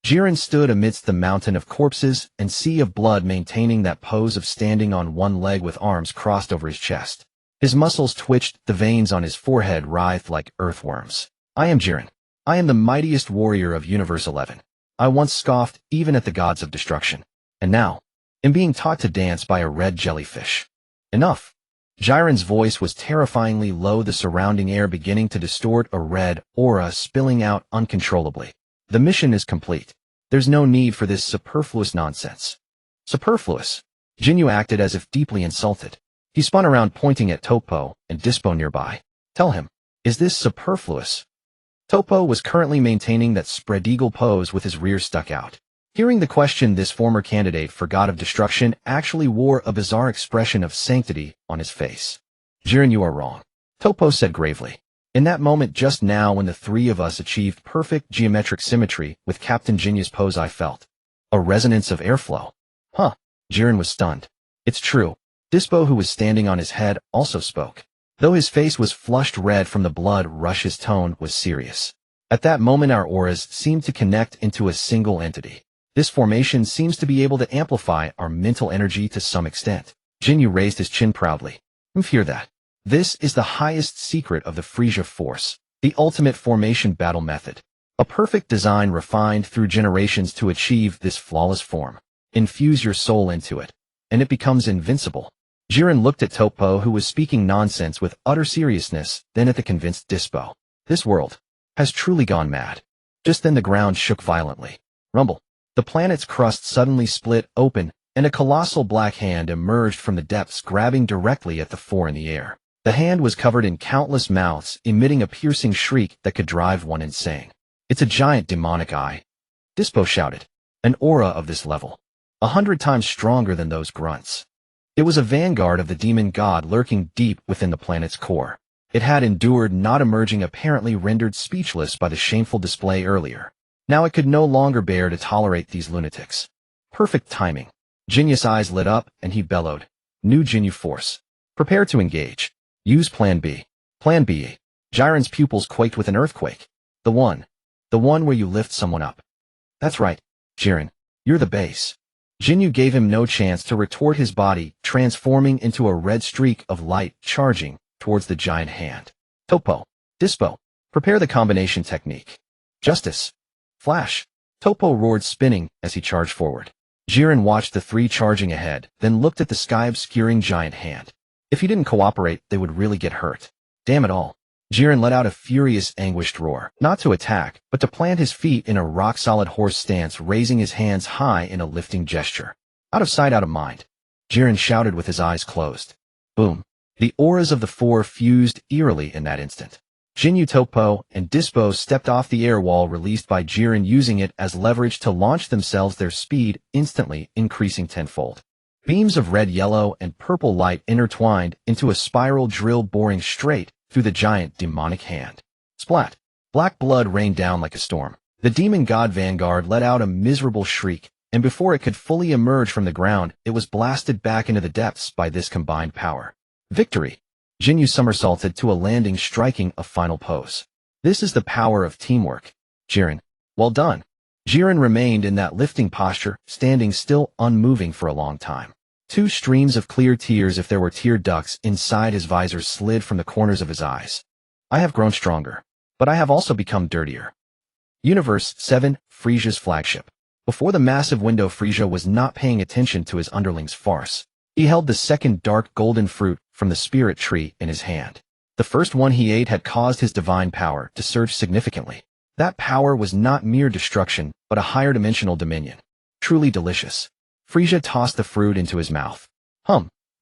Jiren stood amidst the mountain of corpses and sea of blood, maintaining that pose of standing on one leg with arms crossed over his chest. His muscles twitched, the veins on his forehead writhed like earthworms. I am Jiren. I am the mightiest warrior of Universe 11. I once scoffed even at the gods of destruction. And now, am being taught to dance by a red jellyfish. Enough. Jiren's voice was terrifyingly low, the surrounding air beginning to distort, a red aura spilling out uncontrollably. The mission is complete. There's no need for this superfluous nonsense. Superfluous? Jinyu acted as if deeply insulted. He spun around, pointing at Toppo and Dispo nearby. Tell him, is this superfluous? Toppo was currently maintaining that spread eagle pose with his rear stuck out. Hearing the question, this former candidate for god of destruction actually wore a bizarre expression of sanctity on his face. Jiren, you are wrong, Toppo said gravely. In that moment just now, when the three of us achieved perfect geometric symmetry with Captain Jinyu's pose, I felt a resonance of airflow. Huh. Jiren was stunned. It's true. Dispo, who was standing on his head, also spoke. Though his face was flushed red from the blood rush, his tone was serious. At that moment, our auras seemed to connect into a single entity. This formation seems to be able to amplify our mental energy to some extent. Jinyu raised his chin proudly. Fear that. This is the highest secret of the Frieza Force, the ultimate formation battle method. A perfect design refined through generations to achieve this flawless form. Infuse your soul into it, and it becomes invincible. Jiren looked at Toppo, who was speaking nonsense with utter seriousness, then at the convinced Dispo. This world has truly gone mad. Just then the ground shook violently. Rumble. The planet's crust suddenly split open, and a colossal black hand emerged from the depths, grabbing directly at the four in the air. The hand was covered in countless mouths, emitting a piercing shriek that could drive one insane. It's a giant demonic eye, Dispo shouted. An aura of this level, 100 times stronger than those grunts. It was a vanguard of the demon god lurking deep within the planet's core. It had endured, not emerging, apparently rendered speechless by the shameful display earlier. Now it could no longer bear to tolerate these lunatics. Perfect timing. Jinyu's eyes lit up, and he bellowed. New Jinyu Force. Prepare to engage. Use Plan B. Plan B. Jiren's pupils quaked with an earthquake. The one where you lift someone up. That's right, Jiren. You're the base. Jinyu gave him no chance to retort, his body transforming into a red streak of light, charging towards the giant hand. Toppo, Dispo, prepare the combination technique. Justice. Flash. Toppo roared, spinning as he charged forward. Jiren watched the three charging ahead, then looked at the sky-obscuring giant hand. If he didn't cooperate, they would really get hurt. Damn it all. Jiren let out a furious, anguished roar, not to attack, but to plant his feet in a rock-solid horse stance, raising his hands high in a lifting gesture. Out of sight, out of mind. Jiren shouted with his eyes closed. Boom. The auras of the four fused eerily in that instant. Jinyu, Toppo, and Dispo stepped off the air wall released by Jiren, using it as leverage to launch themselves, their speed instantly increasing tenfold. Beams of red, yellow, and purple light intertwined into a spiral drill, boring straight through the giant demonic hand. Splat! Black blood rained down like a storm. The demon god vanguard let out a miserable shriek, and before it could fully emerge from the ground, it was blasted back into the depths by this combined power. Victory! Jinyu somersaulted to a landing, striking a final pose. This is the power of teamwork. Jiren. Well done. Jiren remained in that lifting posture, standing still, unmoving for a long time. Two streams of clear tears, if there were tear ducts inside his visor, slid from the corners of his eyes. I have grown stronger, but I have also become dirtier. Universe 7, Frieza's flagship. Before the massive window, Frieza was not paying attention to his underlings' farce. He held the second dark golden fruit from the spirit tree in his hand. The first one he ate had caused his divine power to surge significantly. That power was not mere destruction, but a higher dimensional dominion. Truly delicious. Frieza tossed the fruit into his mouth.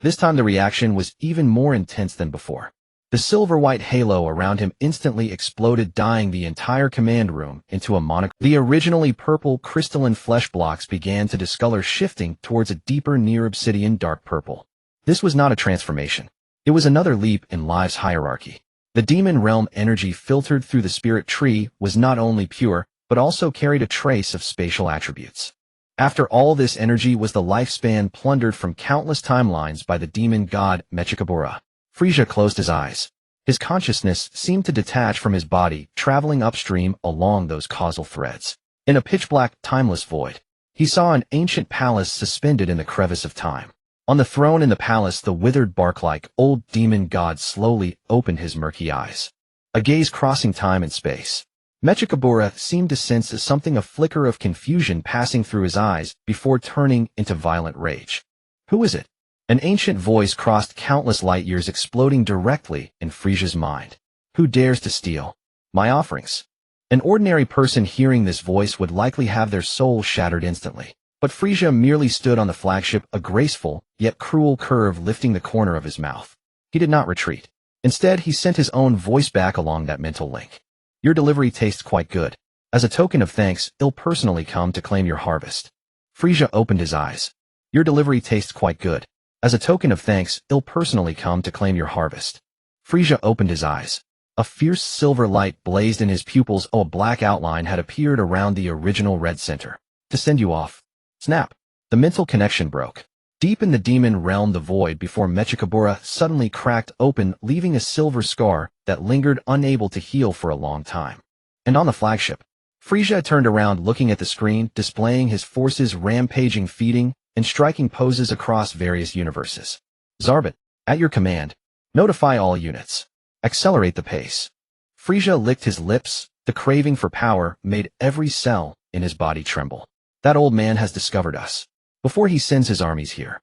This time the reaction was even more intense than before. The silver-white halo around him instantly exploded, dyeing the entire command room into a monochrome. The originally purple crystalline flesh blocks began to discolor, shifting towards a deeper, near obsidian dark purple. This was not a transformation. It was another leap in life's hierarchy. The demon realm energy filtered through the spirit tree was not only pure, but also carried a trace of spatial attributes. After all this energy was the lifespan plundered from countless timelines by the demon god Mechikabura. Frieza closed his eyes. His consciousness seemed to detach from his body, traveling upstream along those causal threads. In a pitch-black, timeless void, he saw an ancient palace suspended in the crevice of time. On the throne in the palace, the withered bark-like old demon god slowly opened his murky eyes. A gaze crossing time and space. Mechikabura seemed to sense something, a flicker of confusion passing through his eyes before turning into violent rage. Who is it? An ancient voice crossed countless light years, exploding directly in Frieza's mind. Who dares to steal my offerings? An ordinary person hearing this voice would likely have their soul shattered instantly. But Frieza merely stood on the flagship, a graceful, yet cruel curve lifting the corner of his mouth. He did not retreat. Instead, he sent his own voice back along that mental link. Your delivery tastes quite good. As a token of thanks, I'll personally come to claim your harvest. Frieza opened his eyes. Your delivery tastes quite good. As a token of thanks, I'll personally come to claim your harvest. Frieza opened his eyes. A fierce silver light blazed in his pupils. A black outline had appeared around the original red center. To send you off. Snap. The mental connection broke. Deep in the demon realm, the void before Mechikabura suddenly cracked open, leaving a silver scar that lingered, unable to heal for a long time. And on the flagship, Frieza turned around, looking at the screen, displaying his forces rampaging, feeding, and striking poses across various universes. Zarbit, at your command. Notify all units. Accelerate the pace. Frieza licked his lips. The craving for power made every cell in his body tremble. That old man has discovered us. Before he sends his armies here.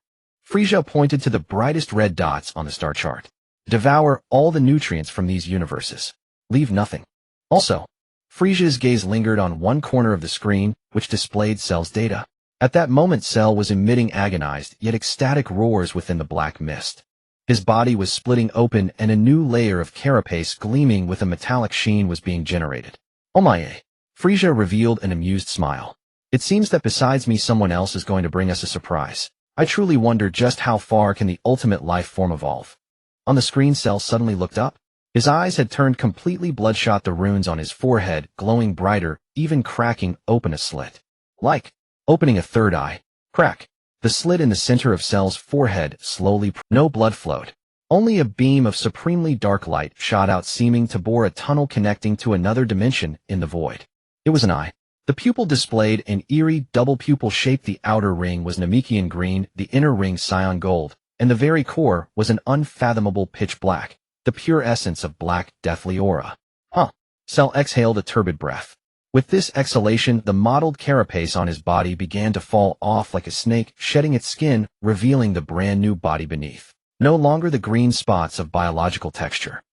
Frieza pointed to the brightest red dots on the star chart. Devour all the nutrients from these universes. Leave nothing. Also, Frieza's gaze lingered on one corner of the screen, which displayed Cell's data. At that moment, Cell was emitting agonized yet ecstatic roars within the black mist. His body was splitting open and a new layer of carapace gleaming with a metallic sheen was being generated. Oh my! Frieza revealed an amused smile. It seems that besides me, someone else is going to bring us a surprise. I truly wonder just how far can the ultimate life form evolve. On the screen, Cell suddenly looked up. His eyes had turned completely bloodshot, the runes on his forehead glowing brighter, even cracking open a slit. Like opening a third eye. Crack. The slit in the center of Cell's forehead slowly. No blood flowed. Only a beam of supremely dark light shot out, seeming to bore a tunnel connecting to another dimension in the void. It was an eye. The pupil displayed an eerie double pupil shape. The outer ring was Namekian green, the inner ring cyan gold, and the very core was an unfathomable pitch black, the pure essence of black, deathly aura. Huh. Cell exhaled a turbid breath. With this exhalation, the mottled carapace on his body began to fall off like a snake, shedding its skin, revealing the brand new body beneath. No longer the green spots of biological texture.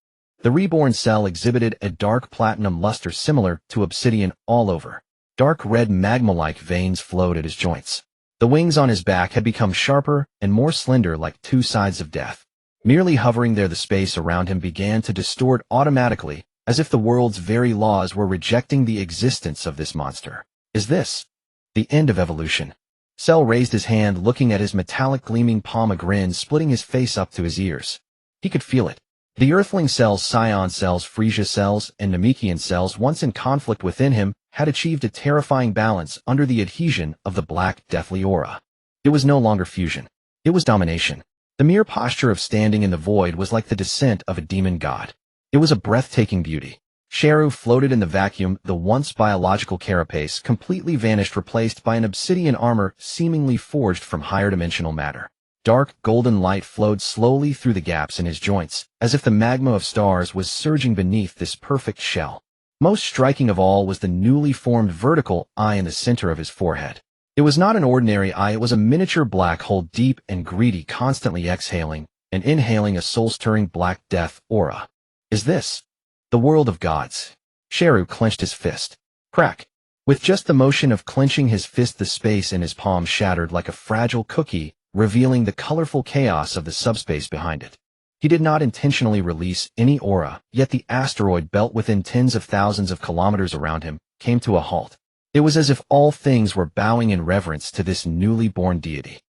The reborn Cell exhibited a dark platinum luster similar to obsidian all over. Dark red magma-like veins flowed at his joints. The wings on his back had become sharper and more slender, like two sides of death. Merely hovering there, the space around him began to distort automatically, as if the world's very laws were rejecting the existence of this monster. Is this the end of evolution? Cell raised his hand, looking at his metallic gleaming palm, a grin splitting his face up to his ears. He could feel it. The Earthling cells, Scion cells, Frieza cells, and Namekian cells, once in conflict within him, had achieved a terrifying balance under the adhesion of the black, deathly aura. It was no longer fusion. It was domination. The mere posture of standing in the void was like the descent of a demon god. It was a breathtaking beauty. Sharu floated in the vacuum, the once biological carapace completely vanished, replaced by an obsidian armor seemingly forged from higher dimensional matter. Dark, golden light flowed slowly through the gaps in his joints, as if the magma of stars was surging beneath this perfect shell. Most striking of all was the newly formed vertical eye in the center of his forehead. It was not an ordinary eye, it was a miniature black hole, deep and greedy, constantly exhaling and inhaling a soul-stirring black death aura. Is this the world of gods? Sharu clenched his fist. Crack. With just the motion of clenching his fist, the space in his palm shattered like a fragile cookie, revealing the colorful chaos of the subspace behind it. He did not intentionally release any aura, yet the asteroid belt within tens of thousands of kilometers around him came to a halt. It was as if all things were bowing in reverence to this newly born deity.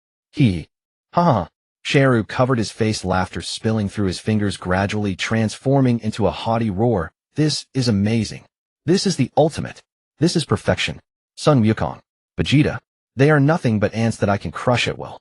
Ha! Sharu covered his face, laughter spilling through his fingers, gradually transforming into a haughty roar. This is amazing. This is the ultimate. This is perfection. Sun Wukong, Vegeta, they are nothing but ants that I can crush at will.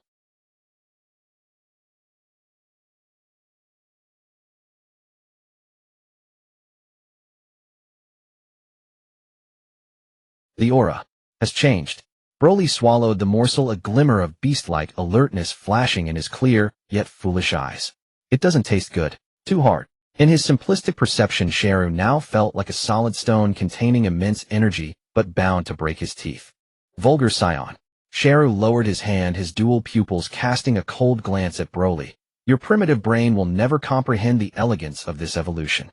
The aura has changed. Broly swallowed the morsel, a glimmer of beast-like alertness flashing in his clear, yet foolish eyes. It doesn't taste good. Too hard. In his simplistic perception, Sharu now felt like a solid stone containing immense energy, but bound to break his teeth. Vulgar Saiyan. Sharu lowered his hand, his dual pupils casting a cold glance at Broly. Your primitive brain will never comprehend the elegance of this evolution.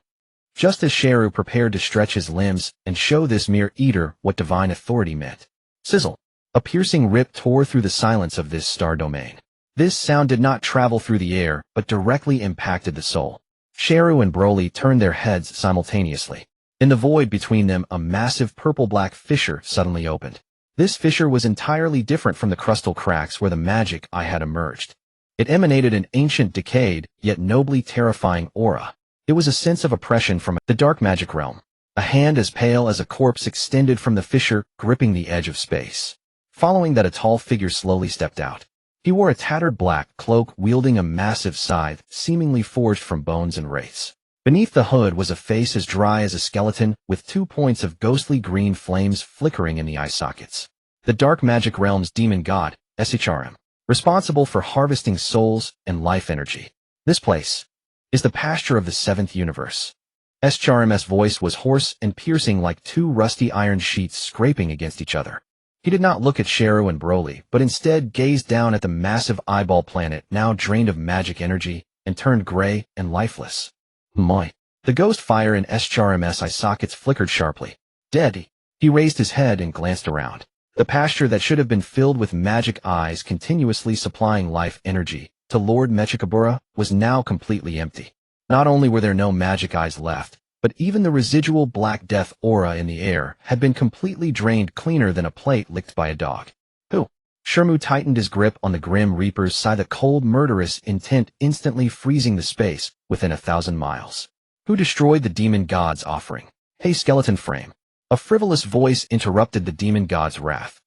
Just as Sharu prepared to stretch his limbs and show this mere eater what divine authority meant. Sizzle. A piercing rip tore through the silence of this star domain. This sound did not travel through the air, but directly impacted the soul. Sharu and Broly turned their heads simultaneously. In the void between them, a massive purple-black fissure suddenly opened. This fissure was entirely different from the crystal cracks where the magic eye had emerged. It emanated an ancient, decayed, yet nobly terrifying aura. It was a sense of oppression from the dark magic realm. A hand as pale as a corpse extended from the fissure, gripping the edge of space. Following that, a tall figure slowly stepped out. He wore a tattered black cloak, wielding a massive scythe, seemingly forged from bones and wraiths. Beneath the hood was a face as dry as a skeleton, with 2 points of ghostly green flames flickering in the eye sockets. The dark magic realm's demon god, SHRM, responsible for harvesting souls and life energy. This place is the pasture of the 7th universe. SHRM's voice was hoarse and piercing, like 2 rusty iron sheets scraping against each other. He did not look at Sharu and Broly, but instead gazed down at the massive eyeball planet, now drained of magic energy and turned gray and lifeless. My. The ghost fire in SHRM's eye sockets flickered sharply. Dead. He raised his head and glanced around. The pasture that should have been filled with magic eyes continuously supplying life energy to Lord Mechikabura was now completely empty. Not only were there no magic eyes left, but even the residual Black Death aura in the air had been completely drained, cleaner than a plate licked by a dog. Who? Shenmue tightened his grip on the Grim Reaper's side, the cold, murderous intent instantly freezing the space within 1,000 miles. Who destroyed the demon god's offering? Hey, skeleton frame. A frivolous voice interrupted the demon god's wrath.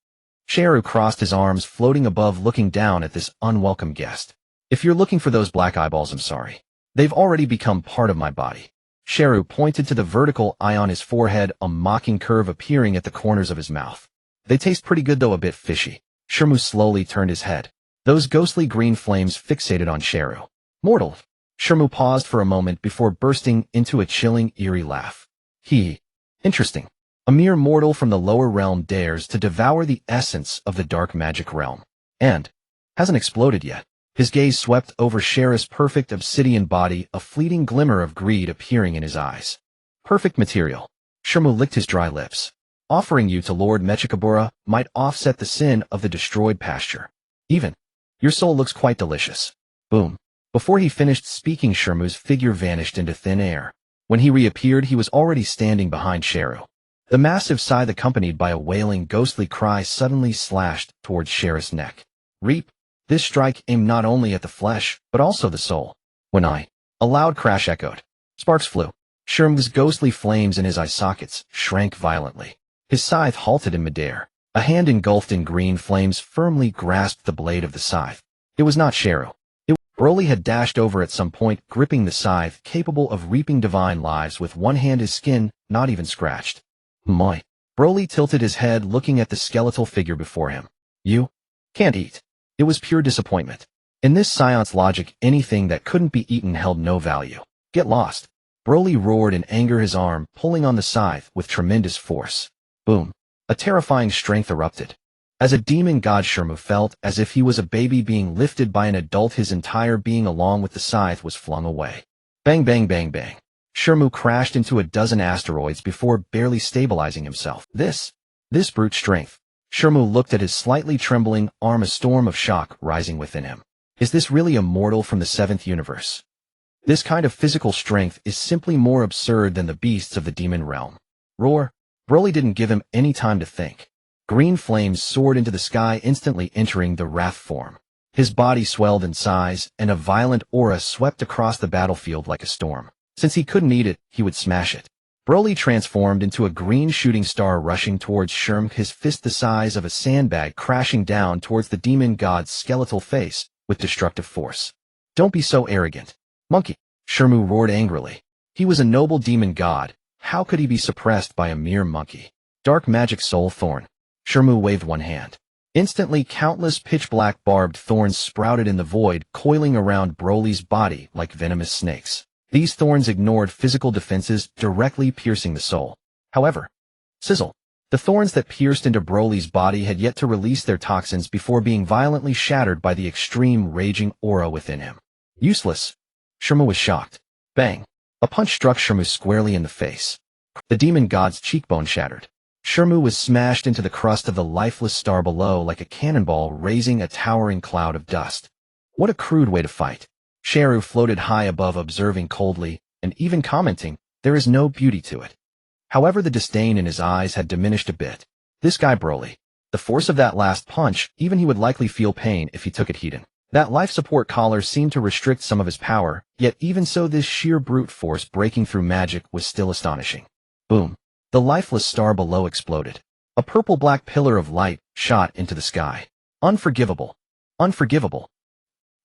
Sharu crossed his arms, floating above, looking down at this unwelcome guest. If you're looking for those black eyeballs, I'm sorry. They've already become part of my body. Sharu pointed to the vertical eye on his forehead, a mocking curve appearing at the corners of his mouth. They taste pretty good, though a bit fishy. Shenmue slowly turned his head. Those ghostly green flames fixated on Sharu. Mortal. Shenmue paused for a moment before bursting into a chilling, eerie laugh. Interesting. A mere mortal from the lower realm dares to devour the essence of the dark magic realm. And hasn't exploded yet. His gaze swept over Sharu's perfect obsidian body, a fleeting glimmer of greed appearing in his eyes. Perfect material. Shenmue licked his dry lips. Offering you to Lord Mechikabura might offset the sin of the destroyed pasture. Even. Your soul looks quite delicious. Boom. Before he finished speaking, Shenmue's figure vanished into thin air. When he reappeared, he was already standing behind Sharu. The massive scythe, accompanied by a wailing, ghostly cry, suddenly slashed towards Sharu's neck. Reap. This strike aimed not only at the flesh, but also the soul. A loud crash echoed. Sparks flew. Shenmue's ghostly flames in his eye sockets shrank violently. His scythe halted in midair. A hand engulfed in green flames firmly grasped the blade of the scythe. It was not Sharu. Broly had dashed over at some point, gripping the scythe, capable of reaping divine lives with one hand, his skin not even scratched. Broly tilted his head, looking at the skeletal figure before him. You can't eat. It was pure disappointment. In this Saiyan's logic, anything that couldn't be eaten held no value. Get lost. Broly roared in anger, his arm pulling on the scythe with tremendous force. Boom. A terrifying strength erupted. As a demon god, Shenmue felt as if he was a baby being lifted by an adult. His entire being, along with the scythe, was flung away. Bang, bang, bang, bang. Shenmue crashed into a dozen asteroids before barely stabilizing himself. This brute strength. Shenmue looked at his slightly trembling arm, a storm of shock rising within him. Is this really a mortal from the 7th universe? This kind of physical strength is simply more absurd than the beasts of the demon realm. Roar. Broly didn't give him any time to think. Green flames soared into the sky, instantly entering the wrath form. His body swelled in size, and a violent aura swept across the battlefield like a storm. Since he couldn't eat it, he would smash it. Broly transformed into a green shooting star rushing towards Sherm, his fist the size of a sandbag crashing down towards the demon god's skeletal face with destructive force. Don't be so arrogant, monkey, Shermu roared angrily. He was a noble demon god. How could he be suppressed by a mere monkey? Dark magic soul thorn. Shermu waved one hand. Instantly, countless pitch-black barbed thorns sprouted in the void, coiling around Broly's body like venomous snakes. These thorns ignored physical defenses, directly piercing the soul. However, sizzle. The thorns that pierced into Broly's body had yet to release their toxins before being violently shattered by the extreme raging aura within him. Useless. Shermu was shocked. Bang. A punch struck Shermu squarely in the face. The demon god's cheekbone shattered. Shermu was smashed into the crust of the lifeless star below like a cannonball, raising a towering cloud of dust. What a crude way to fight. Sharu floated high above, observing coldly, and even commenting, there is no beauty to it. However, the disdain in his eyes had diminished a bit. This guy Broly. The force of that last punch, even he would likely feel pain if he took it heated. That life support collar seemed to restrict some of his power, yet even so this sheer brute force breaking through magic was still astonishing. Boom. The lifeless star below exploded. A purple-black pillar of light shot into the sky. Unforgivable. Unforgivable.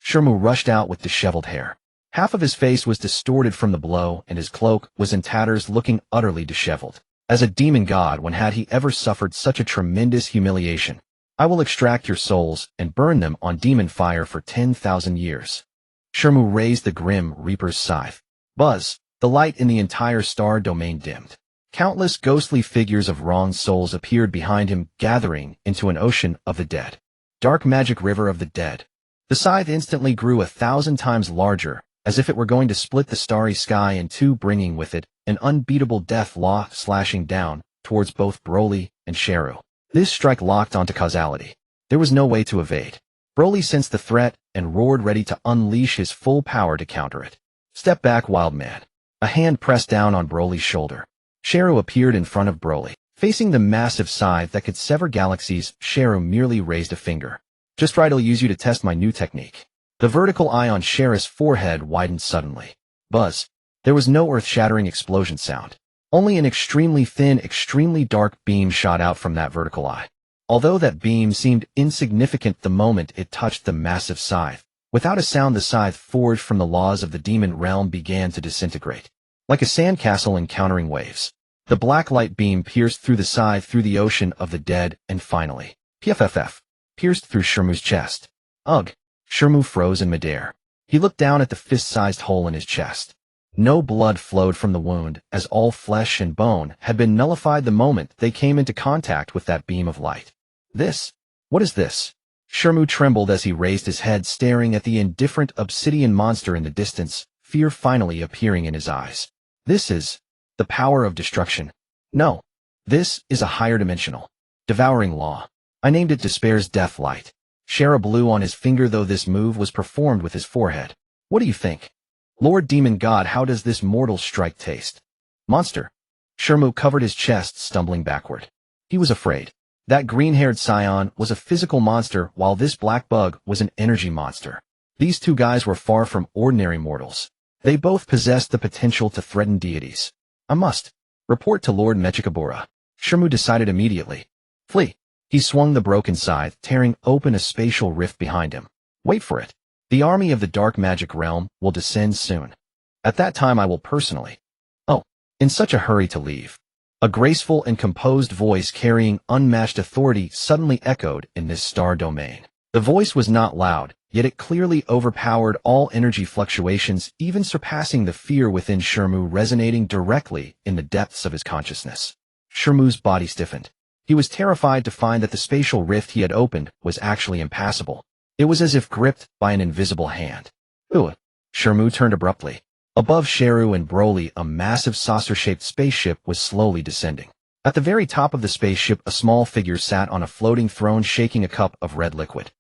Shermu rushed out with disheveled hair. Half of his face was distorted from the blow, and his cloak was in tatters, looking utterly disheveled. As a demon god, when had he ever suffered such a tremendous humiliation? I will extract your souls and burn them on demon fire for 10,000 years. Shermu raised the grim Reaper's scythe. Buzz. The light in the entire star domain dimmed. Countless ghostly figures of wronged souls appeared behind him, gathering into an ocean of the dead. Dark magic river of the dead. The scythe instantly grew 1,000 times larger, as if it were going to split the starry sky in two, bringing with it an unbeatable death law slashing down towards both Broly and Sharu. This strike locked onto causality. There was no way to evade. Broly sensed the threat and roared, ready to unleash his full power to counter it. Step back, wild man. A hand pressed down on Broly's shoulder. Sharu appeared in front of Broly. Facing the massive scythe that could sever galaxies, Sharu merely raised a finger. Just right, I'll use you to test my new technique. The vertical eye on Sharu's forehead widened suddenly. Buzz. There was no earth-shattering explosion sound. Only an extremely thin, extremely dark beam shot out from that vertical eye. Although that beam seemed insignificant the moment it touched the massive scythe, without a sound the scythe, forged from the laws of the demon realm, began to disintegrate. Like a sandcastle encountering waves. The black light beam pierced through the scythe, through the ocean of the dead, and finally, PFFF, pierced through Shermu's chest. Ugh! Shermu froze in midair. He looked down at the fist-sized hole in his chest. No blood flowed from the wound, as all flesh and bone had been nullified the moment they came into contact with that beam of light. This? What is this? Shermu trembled as he raised his head, staring at the indifferent obsidian monster in the distance, fear finally appearing in his eyes. This is the power of destruction. No. This is a higher dimensional, devouring law. I named it Despair's Death Light. Sharu blew on his finger, though this move was performed with his forehead. What do you think? Lord Demon God, how does this mortal strike taste? Monster. Shermu covered his chest, stumbling backward. He was afraid. That green-haired scion was a physical monster, while this black bug was an energy monster. These two guys were far from ordinary mortals. They both possessed the potential to threaten deities. I must report to Lord Mechikabura. Shermu decided immediately. Flee. He swung the broken scythe, tearing open a spatial rift behind him. Wait for it. The army of the dark magic realm will descend soon. At that time I will personally. Oh, in such a hurry to leave. A graceful and composed voice carrying unmatched authority suddenly echoed in this star domain. The voice was not loud, yet it clearly overpowered all energy fluctuations, even surpassing the fear within Shermu, resonating directly in the depths of his consciousness. Shermu's body stiffened. He was terrified to find that the spatial rift he had opened was actually impassable. It was as if gripped by an invisible hand. Ooh! Shermu turned abruptly. Above Sharu and Broly, a massive saucer-shaped spaceship was slowly descending. At the very top of the spaceship, a small figure sat on a floating throne, shaking a cup of red liquid.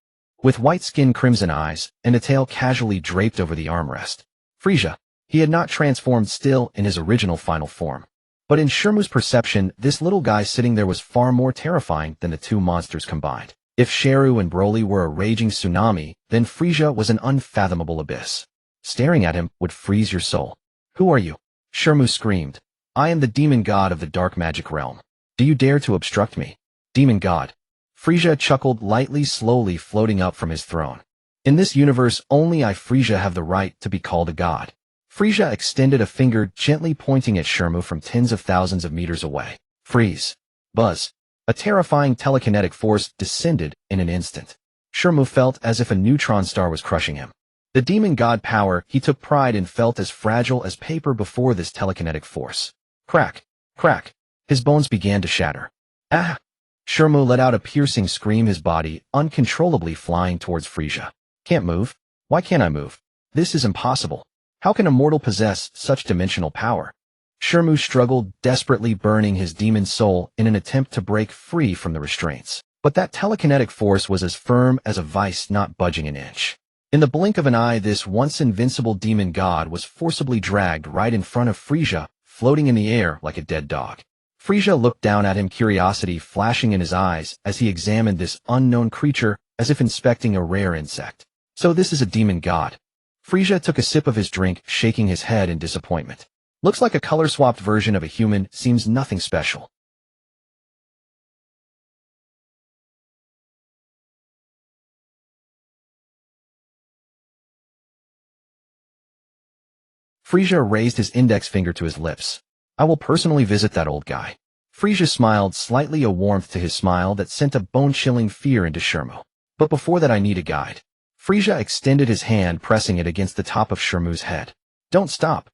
With white skin, crimson eyes, and a tail casually draped over the armrest. Frieza. He had not transformed still in his original final form. But in Shermu's perception, this little guy sitting there was far more terrifying than the two monsters combined. If Sharu and Broly were a raging tsunami, then Frieza was an unfathomable abyss. Staring at him would freeze your soul. Who are you? Shenmue screamed. I am the demon god of the dark magic realm. Do you dare to obstruct me? Demon god. Frieza chuckled lightly, slowly floating up from his throne. In this universe, only I, Frieza, have the right to be called a god. Frieza extended a finger, gently pointing at Shenmue from tens of thousands of meters away. Freeze. Buzz. A terrifying telekinetic force descended in an instant. Shenmue felt as if a neutron star was crushing him. The demon god power he took pride in felt as fragile as paper before this telekinetic force. Crack. Crack. His bones began to shatter. Ah! Shenmue let out a piercing scream, his body uncontrollably flying towards Frieza. Can't move? Why can't I move? This is impossible. How can a mortal possess such dimensional power? Shenmue struggled, desperately burning his demon soul in an attempt to break free from the restraints. But that telekinetic force was as firm as a vice, not budging an inch. In the blink of an eye, this once invincible demon god was forcibly dragged right in front of Frieza, floating in the air like a dead dog. Frieza looked down at him, curiosity flashing in his eyes as he examined this unknown creature as if inspecting a rare insect. So this is a demon god. Frieza took a sip of his drink, shaking his head in disappointment. Looks like a color-swapped version of a human, seems nothing special. Frieza raised his index finger to his lips. I will personally visit that old guy. Frieza smiled, slightly a warmth to his smile that sent a bone-chilling fear into Shenmue. But before that I need a guide. Frieza extended his hand, pressing it against the top of Shenmue's head. Don't stop.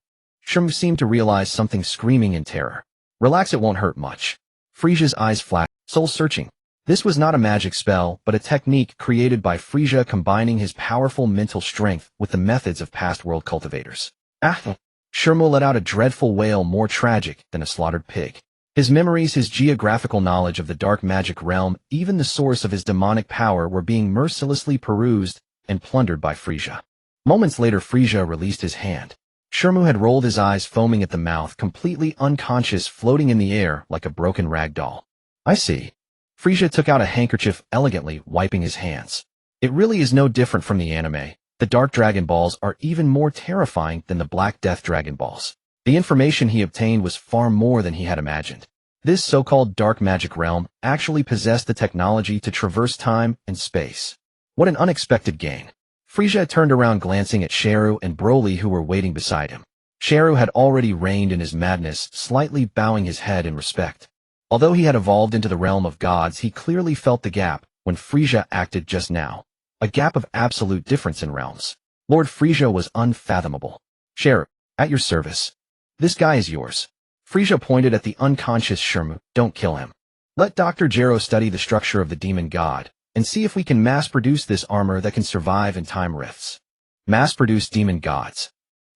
Shenmue seemed to realize something, screaming in terror. Relax, it won't hurt much. Frieza's eyes flashed, soul-searching. This was not a magic spell, but a technique created by Frieza, combining his powerful mental strength with the methods of past world cultivators. Ah! Shenmue let out a dreadful wail, more tragic than a slaughtered pig. His memories, his geographical knowledge of the dark magic realm, even the source of his demonic power were being mercilessly perused and plundered by Frieza. Moments later, Frieza released his hand. Shenmue had rolled his eyes, foaming at the mouth, completely unconscious, floating in the air like a broken rag doll. I see. Frieza took out a handkerchief, elegantly wiping his hands. It really is no different from the anime. The Dark Dragon Balls are even more terrifying than the Black Death Dragon Balls. The information he obtained was far more than he had imagined. This so-called dark magic realm actually possessed the technology to traverse time and space. What an unexpected gain. Frieza turned around, glancing at Sharu and Broly, who were waiting beside him. Sharu had already reined in his madness, slightly bowing his head in respect. Although he had evolved into the realm of gods, he clearly felt the gap when Frieza acted just now. A gap of absolute difference in realms. Lord Frieza was unfathomable. Sharu, at your service. This guy is yours. Frieza pointed at the unconscious Shenmue. Don't kill him. Let Dr. Gero study the structure of the demon god, and see if we can mass-produce this armor that can survive in time rifts. Mass-produce demon gods.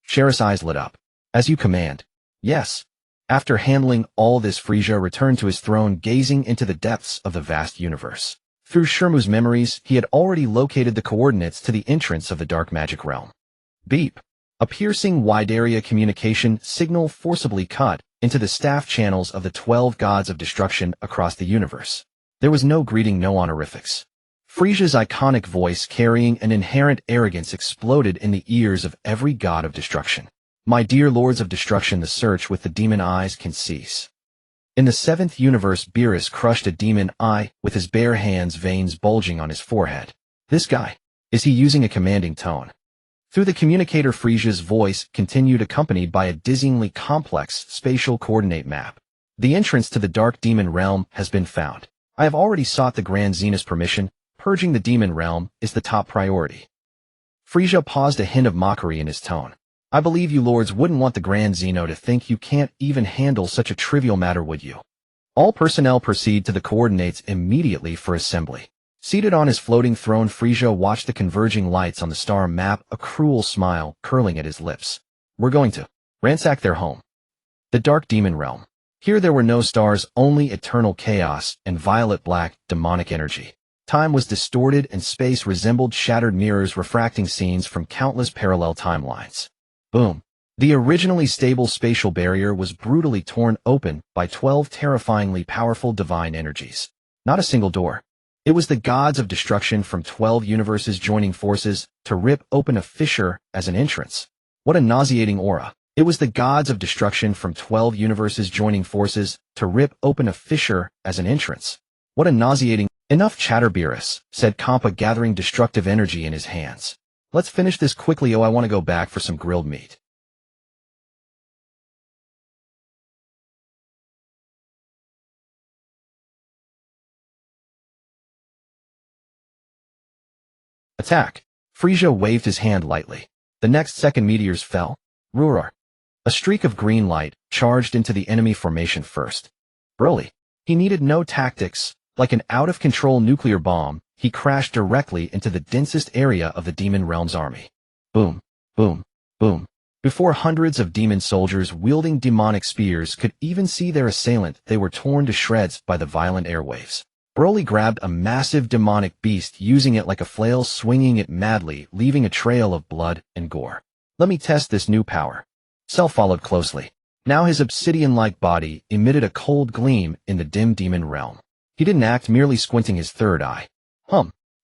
Sharu's eyes lit up. As you command. Yes. After handling all this, Frieza returned to his throne, gazing into the depths of the vast universe. Through Shenmue's memories, he had already located the coordinates to the entrance of the dark magic realm. Beep. A piercing wide-area communication signal forcibly cut into the staff channels of the 12 gods of destruction across the universe. There was no greeting, no honorifics. Frieza's iconic voice, carrying an inherent arrogance, exploded in the ears of every god of destruction. My dear lords of destruction, the search with the demon eyes can cease. In the 7th universe, Beerus crushed a demon eye with his bare hands, veins bulging on his forehead. This guy. Is he using a commanding tone? Through the communicator, Frieza's voice continued, accompanied by a dizzyingly complex spatial coordinate map. The entrance to the dark demon realm has been found. I have already sought the Grand Zenith's permission. Purging the demon realm is the top priority. Frieza paused, a hint of mockery in his tone. I believe you lords wouldn't want the Grand Zeno to think you can't even handle such a trivial matter, would you? All personnel proceed to the coordinates immediately for assembly. Seated on his floating throne, Frieza watched the converging lights on the star map, a cruel smile curling at his lips. We're going to ransack their home. The dark demon realm. Here there were no stars, only eternal chaos and violet-black demonic energy. Time was distorted and space resembled shattered mirrors, refracting scenes from countless parallel timelines. Boom. The originally stable spatial barrier was brutally torn open by 12 terrifyingly powerful divine energies. Not a single door. It was the gods of destruction from 12 universes joining forces to rip open a fissure as an entrance. What a nauseating aura. It was the gods of destruction from 12 universes joining forces to rip open a fissure as an entrance. What a nauseating— Enough chatter, Beerus, said Kampa, gathering destructive energy in his hands. Let's finish this quickly. Oh, I want to go back for some grilled meat. Attack. Frieza waved his hand lightly. The next second, meteors fell. Roar. A streak of green light charged into the enemy formation first. Broly. He needed no tactics. Like an out-of-control nuclear bomb, he crashed directly into the densest area of the Demon Realm's army. Boom, boom, boom. Before hundreds of demon soldiers wielding demonic spears could even see their assailant, they were torn to shreds by the violent airwaves. Broly grabbed a massive demonic beast, using it like a flail, swinging it madly, leaving a trail of blood and gore. Let me test this new power. Cell followed closely. Now his obsidian-like body emitted a cold gleam in the dim demon realm. He didn't act, merely squinting his third eye.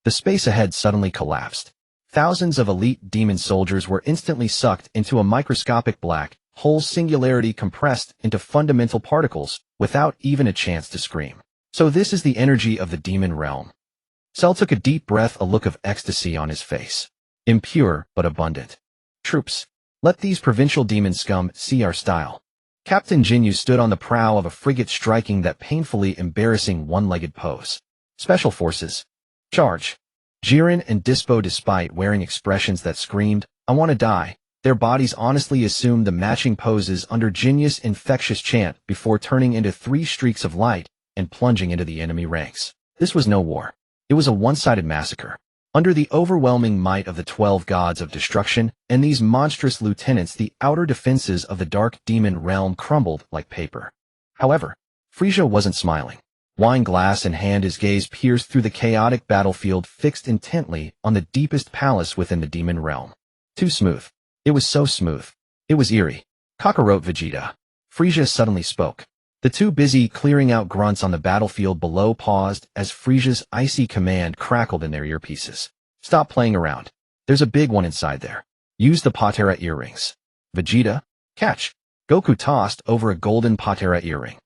The space ahead suddenly collapsed. Thousands of elite demon soldiers were instantly sucked into a microscopic black hole, singularity compressed into fundamental particles without even a chance to scream. So this is the energy of the demon realm. Cell took a deep breath, a look of ecstasy on his face. Impure but abundant. Troops, let these provincial demon scum see our style. Captain Jinyu stood on the prow of a frigate, striking that painfully embarrassing one-legged pose. Special Forces. Charge. Jiren and Dispo, despite wearing expressions that screamed, "I want to die," their bodies honestly assumed the matching poses under Jinyu's infectious chant before turning into 3 streaks of light and plunging into the enemy ranks. This was no war. It was a one-sided massacre. Under the overwhelming might of the 12 gods of destruction and these monstrous lieutenants, the outer defenses of the dark demon realm crumbled like paper. However, Frieza wasn't smiling. Wine glass in hand, his gaze pierced through the chaotic battlefield, fixed intently on the deepest palace within the demon realm. Too smooth. It was so smooth. It was eerie. Kakarot Vegeta. Frieza suddenly spoke. The two busy clearing out grunts on the battlefield below paused as Frieza's icy command crackled in their earpieces. Stop playing around. There's a big one inside there. Use the Patera earrings. Vegeta, catch. Goku tossed over a golden Patera earring.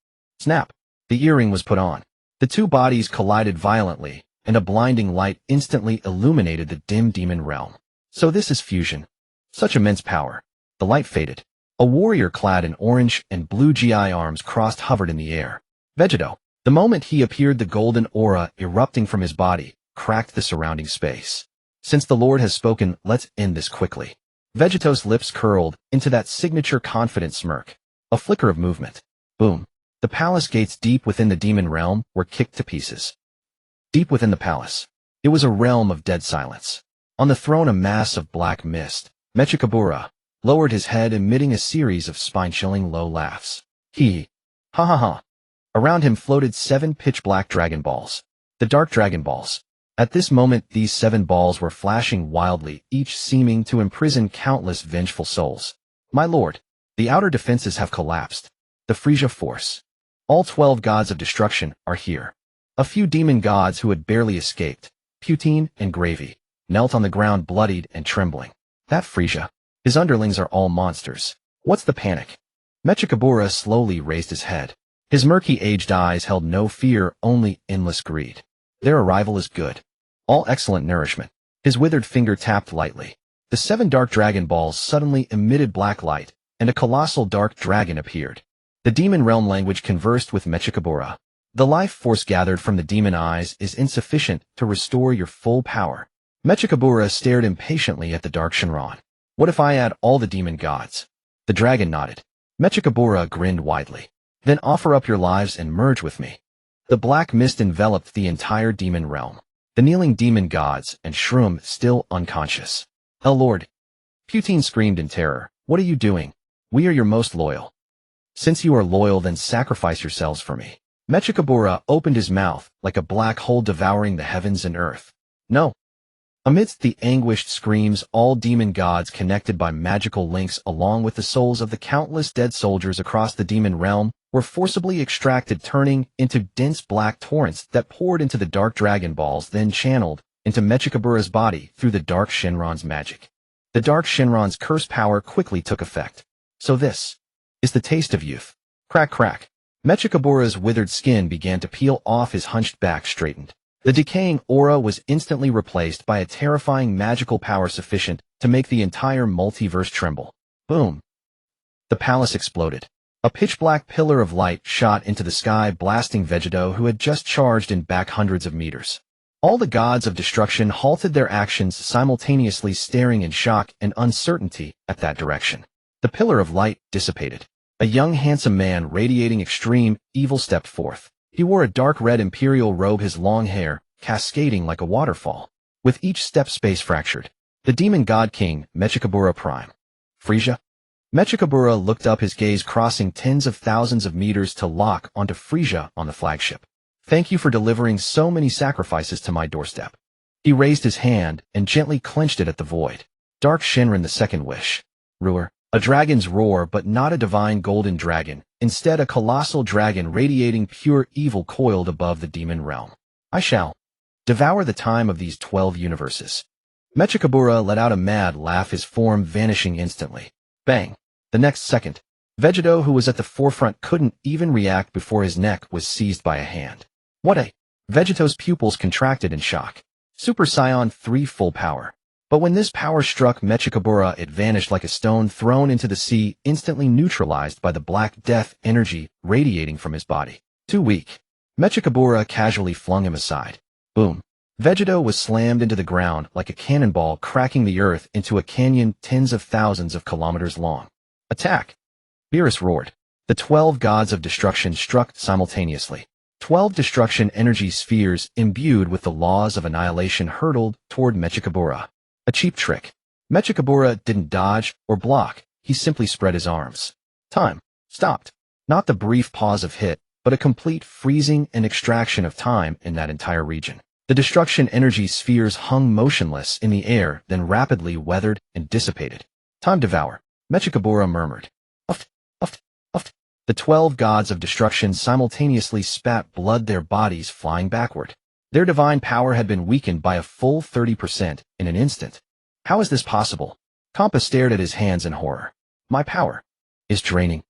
Snap. The earring was put on. The two bodies collided violently, and a blinding light instantly illuminated the dim demon realm. So this is fusion. Such immense power. The light faded. A warrior clad in orange and blue GI arms crossed hovered in the air. Vegito. The moment he appeared, the golden aura erupting from his body cracked the surrounding space. Since the Lord has spoken, let's end this quickly. Vegeto's lips curled into that signature confident smirk. A flicker of movement. Boom. The palace gates deep within the demon realm were kicked to pieces. Deep within the palace, it was a realm of dead silence. On the throne, a mass of black mist. Mechikabura lowered his head, emitting a series of spine-chilling low laughs. He. Ha ha ha. Around him floated 7 pitch-black Dragon Balls. The Dark Dragon Balls. At this moment, these 7 balls were flashing wildly, each seeming to imprison countless vengeful souls. My lord, the outer defenses have collapsed. The Frieza force. All 12 gods of destruction are here. A few demon gods who had barely escaped, Putine and Gravy, knelt on the ground, bloodied and trembling. That Frieza. His underlings are all monsters. What's the panic? Mechikabura slowly raised his head. His murky aged eyes held no fear, only endless greed. Their arrival is good. All excellent nourishment. His withered finger tapped lightly. The 7 dark dragon balls suddenly emitted black light, and a colossal dark dragon appeared. The demon realm language conversed with Mechikabura. The life force gathered from the demon eyes is insufficient to restore your full power. Mechikabura stared impatiently at the dark Shenron. What if I add all the demon gods? The dragon nodded. Mechikabura grinned widely. Then offer up your lives and merge with me. The black mist enveloped the entire demon realm. The kneeling demon gods and Shroom still unconscious. Oh Lord! Putine screamed in terror. What are you doing? We are your most loyal. Since you are loyal, then sacrifice yourselves for me. Mechikabura opened his mouth like a black hole devouring the heavens and earth. No. Amidst the anguished screams, all demon gods connected by magical links along with the souls of the countless dead soldiers across the demon realm were forcibly extracted, turning into dense black torrents that poured into the dark Dragon Balls, then channeled into Mechikabura's body through the Dark Shenron's magic. The Dark Shenron's curse power quickly took effect. So this is the taste of youth. Crack, crack. Mechikabura's withered skin began to peel off, his hunched back straightened. The decaying aura was instantly replaced by a terrifying magical power sufficient to make the entire multiverse tremble. Boom. The palace exploded. A pitch-black pillar of light shot into the sky, blasting Vegeta, who had just charged in back hundreds of meters. All the gods of destruction halted their actions, simultaneously staring in shock and uncertainty at that direction. The pillar of light dissipated. A young handsome man radiating extreme evil stepped forth. He wore a dark red imperial robe, his long hair cascading like a waterfall. With each step space fractured. The demon god king, Mechikabura Prime. Frieza? Mechikabura looked up, his gaze crossing tens of thousands of meters to lock onto Frieza on the flagship. Thank you for delivering so many sacrifices to my doorstep. He raised his hand and gently clenched it at the void. Dark Shenron, the second wish. Ruler. A dragon's roar, but not a divine golden dragon. Instead, a colossal dragon radiating pure evil coiled above the demon realm. I shall devour the time of these 12 universes. Mechikabura let out a mad laugh, his form vanishing instantly. Bang. The next second, Vegeta, who was at the forefront, couldn't even react before his neck was seized by a hand. What a... Vegeta's pupils contracted in shock. Super Saiyan 3 full power. But when this power struck Mechikabura, it vanished like a stone thrown into the sea, instantly neutralized by the black death energy radiating from his body. Too weak. Mechikabura casually flung him aside. Boom. Vegeta was slammed into the ground like a cannonball, cracking the earth into a canyon tens of thousands of kilometers long. Attack! Beerus roared. The 12 gods of destruction struck simultaneously. 12 destruction energy spheres imbued with the laws of annihilation hurtled toward Mechikabura. A cheap trick. Mechikabura didn't dodge or block, he simply spread his arms. Time stopped. Not the brief pause of hit, but a complete freezing and extraction of time in that entire region. The destruction energy spheres hung motionless in the air, then rapidly weathered and dissipated. Time devour. Mechikabura murmured. Uft, uft, uft. The 12 gods of destruction simultaneously spat blood, their bodies flying backward. Their divine power had been weakened by a full 30% in an instant. How is this possible? Kampa stared at his hands in horror. My power is draining.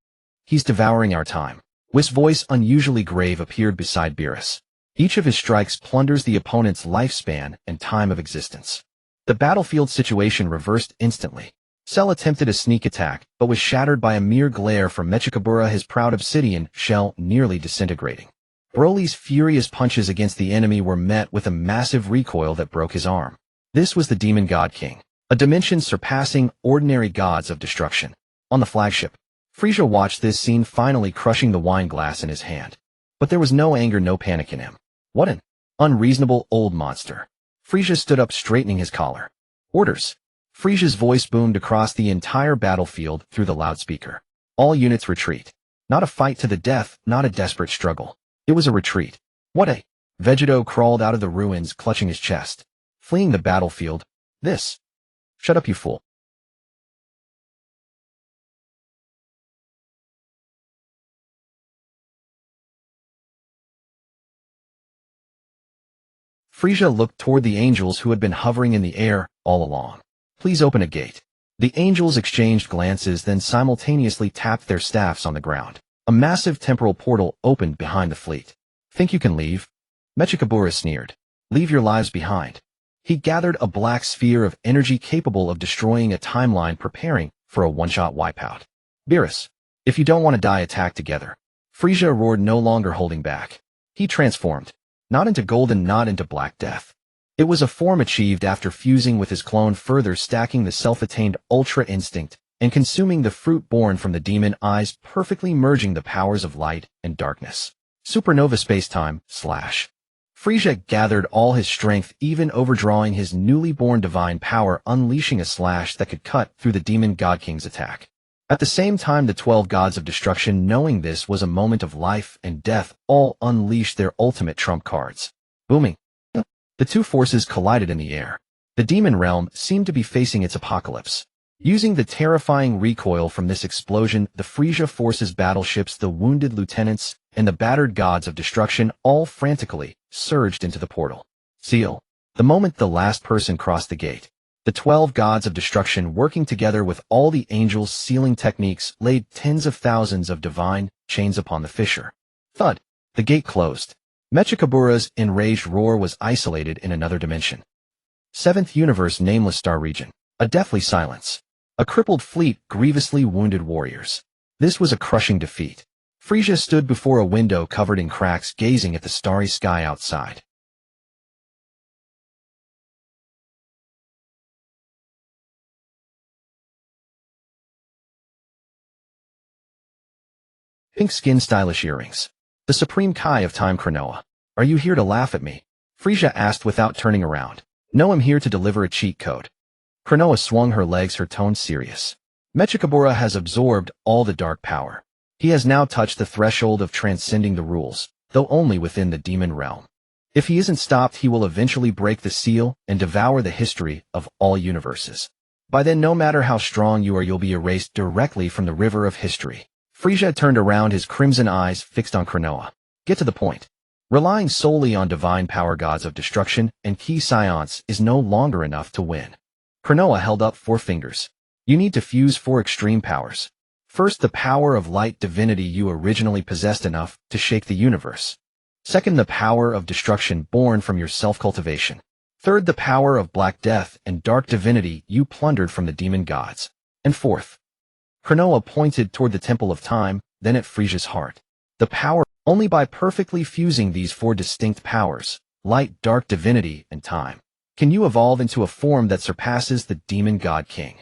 He's devouring our time. Whis' voice, unusually grave, appeared beside Beerus. Each of his strikes plunders the opponent's lifespan and time of existence. The battlefield situation reversed instantly. Cell attempted a sneak attack, but was shattered by a mere glare from Mechikabura, his proud obsidian shell nearly disintegrating. Broly's furious punches against the enemy were met with a massive recoil that broke his arm. This was the Demon God King, a dimension surpassing ordinary gods of destruction. On the flagship, Frieza watched this scene, finally crushing the wine glass in his hand. But there was no anger, no panic in him. What an unreasonable old monster. Frieza stood up, straightening his collar. Orders. Frieza's voice boomed across the entire battlefield through the loudspeaker. All units retreat. Not a fight to the death, not a desperate struggle. It was a retreat. What a... Vegeta crawled out of the ruins, clutching his chest. Fleeing the battlefield. This. Shut up, you fool. Frieza looked toward the angels who had been hovering in the air all along. Please open a gate. The angels exchanged glances, then simultaneously tapped their staffs on the ground. A massive temporal portal opened behind the fleet. Think you can leave? Mechikabura sneered. Leave your lives behind. He gathered a black sphere of energy capable of destroying a timeline, preparing for a one-shot wipeout. Beerus, if you don't want to die, attack together. Frieza roared, no longer holding back. He transformed. Not into golden, not into black death. It was a form achieved after fusing with his clone, further stacking the self-attained Ultra Instinct and consuming the fruit born from the demon eyes, perfectly merging the powers of light and darkness. Supernova Spacetime / Frieza gathered all his strength, even overdrawing his newly born divine power, unleashing a slash that could cut through the Demon God King's attack. At the same time, the 12 gods of destruction, knowing this was a moment of life and death, all unleashed their ultimate trump cards. Booming. The two forces collided in the air. The demon realm seemed to be facing its apocalypse. Using the terrifying recoil from this explosion, the Frieza forces battleships, the wounded lieutenants, and the battered gods of destruction all frantically surged into the portal. Seal. The moment the last person crossed the gate, the 12 gods of destruction, working together with all the angels' sealing techniques, laid tens of thousands of divine chains upon the fissure. Thud. The gate closed. Mechikabura's enraged roar was isolated in another dimension. Seventh universe, nameless star region. A deathly silence. A crippled fleet, grievously wounded warriors. This was a crushing defeat. Frieza stood before a window covered in cracks, gazing at the starry sky outside. Pink skin, stylish earrings. The supreme Kai of time, Cronoa. Are you here to laugh at me? Frieza asked without turning around. No, I'm here to deliver a cheat code. Cronoa swung her legs, her tone serious. Mechikabura has absorbed all the dark power. He has now touched the threshold of transcending the rules, though only within the demon realm. If he isn't stopped, he will eventually break the seal and devour the history of all universes. By then, no matter how strong you are, you'll be erased directly from the river of history. Frieza turned around, his crimson eyes fixed on Cronoa. Get to the point. Relying solely on divine power, gods of destruction, and key science is no longer enough to win. Cronoa held up 4 fingers. You need to fuse 4 extreme powers. First, the power of light divinity you originally possessed, enough to shake the universe. Second, the power of destruction born from your self-cultivation. Third, the power of black death and dark divinity you plundered from the demon gods. And fourth. Cronoa pointed toward the Temple of Time, then at Frieza's heart. The power. Only by perfectly fusing these 4 distinct powers, light, dark, divinity, and time, can you evolve into a form that surpasses the demon god king.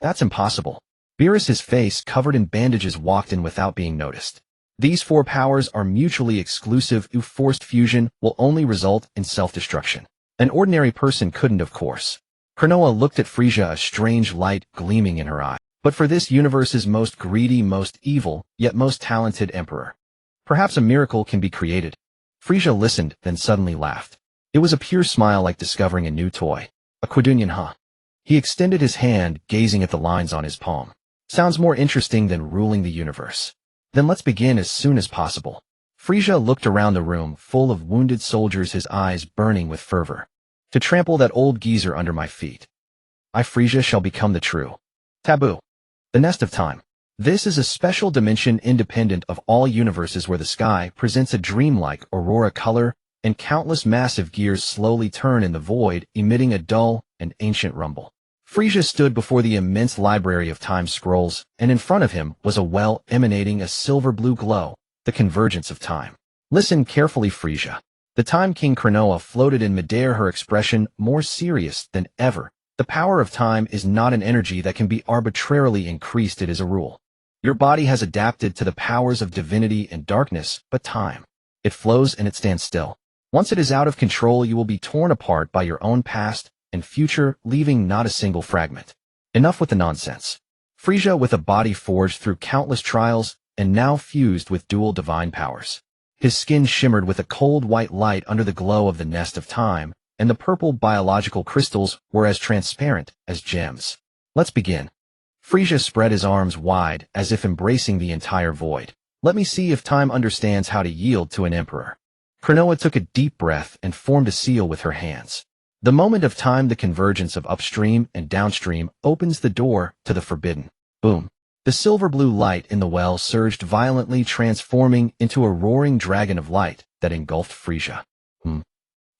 That's impossible. Beerus, his face covered in bandages, walked in without being noticed. These 4 powers are mutually exclusive. Forced fusion will only result in self-destruction. An ordinary person couldn't, of course. Cronoa looked at Frieza, a strange light gleaming in her eye. But for this universe's most greedy, most evil, yet most talented emperor, perhaps a miracle can be created. Frieza listened, then suddenly laughed. It was a pure smile, like discovering a new toy. A quadunion, huh? He extended his hand, gazing at the lines on his palm. Sounds more interesting than ruling the universe. Then let's begin as soon as possible. Frieza looked around the room, full of wounded soldiers, his eyes burning with fervor. To trample that old geezer under my feet. I, Frieza, shall become the true taboo. The nest of time. This is a special dimension independent of all universes, where the sky presents a dreamlike aurora color, and countless massive gears slowly turn in the void, emitting a dull and ancient rumble. Frieza stood before the immense library of time scrolls, and in front of him was a well emanating a silver-blue glow, the convergence of time. Listen carefully, Frieza. The Time King Cronoa floated in midair, her expression more serious than ever. The power of time is not an energy that can be arbitrarily increased, it is a rule. Your body has adapted to the powers of divinity and darkness, but time. It flows and it stands still. Once it is out of control, you will be torn apart by your own past and future, leaving not a single fragment. Enough with the nonsense. Frieza, with a body forged through countless trials and now fused with dual divine powers. His skin shimmered with a cold white light under the glow of the nest of time, and the purple biological crystals were as transparent as gems. Let's begin. Frieza spread his arms wide, as if embracing the entire void. Let me see if time understands how to yield to an emperor. Cronoa took a deep breath and formed a seal with her hands. The moment of time, the convergence of upstream and downstream, opens the door to the forbidden. Boom. The silver-blue light in the well surged violently, transforming into a roaring dragon of light that engulfed Frieza.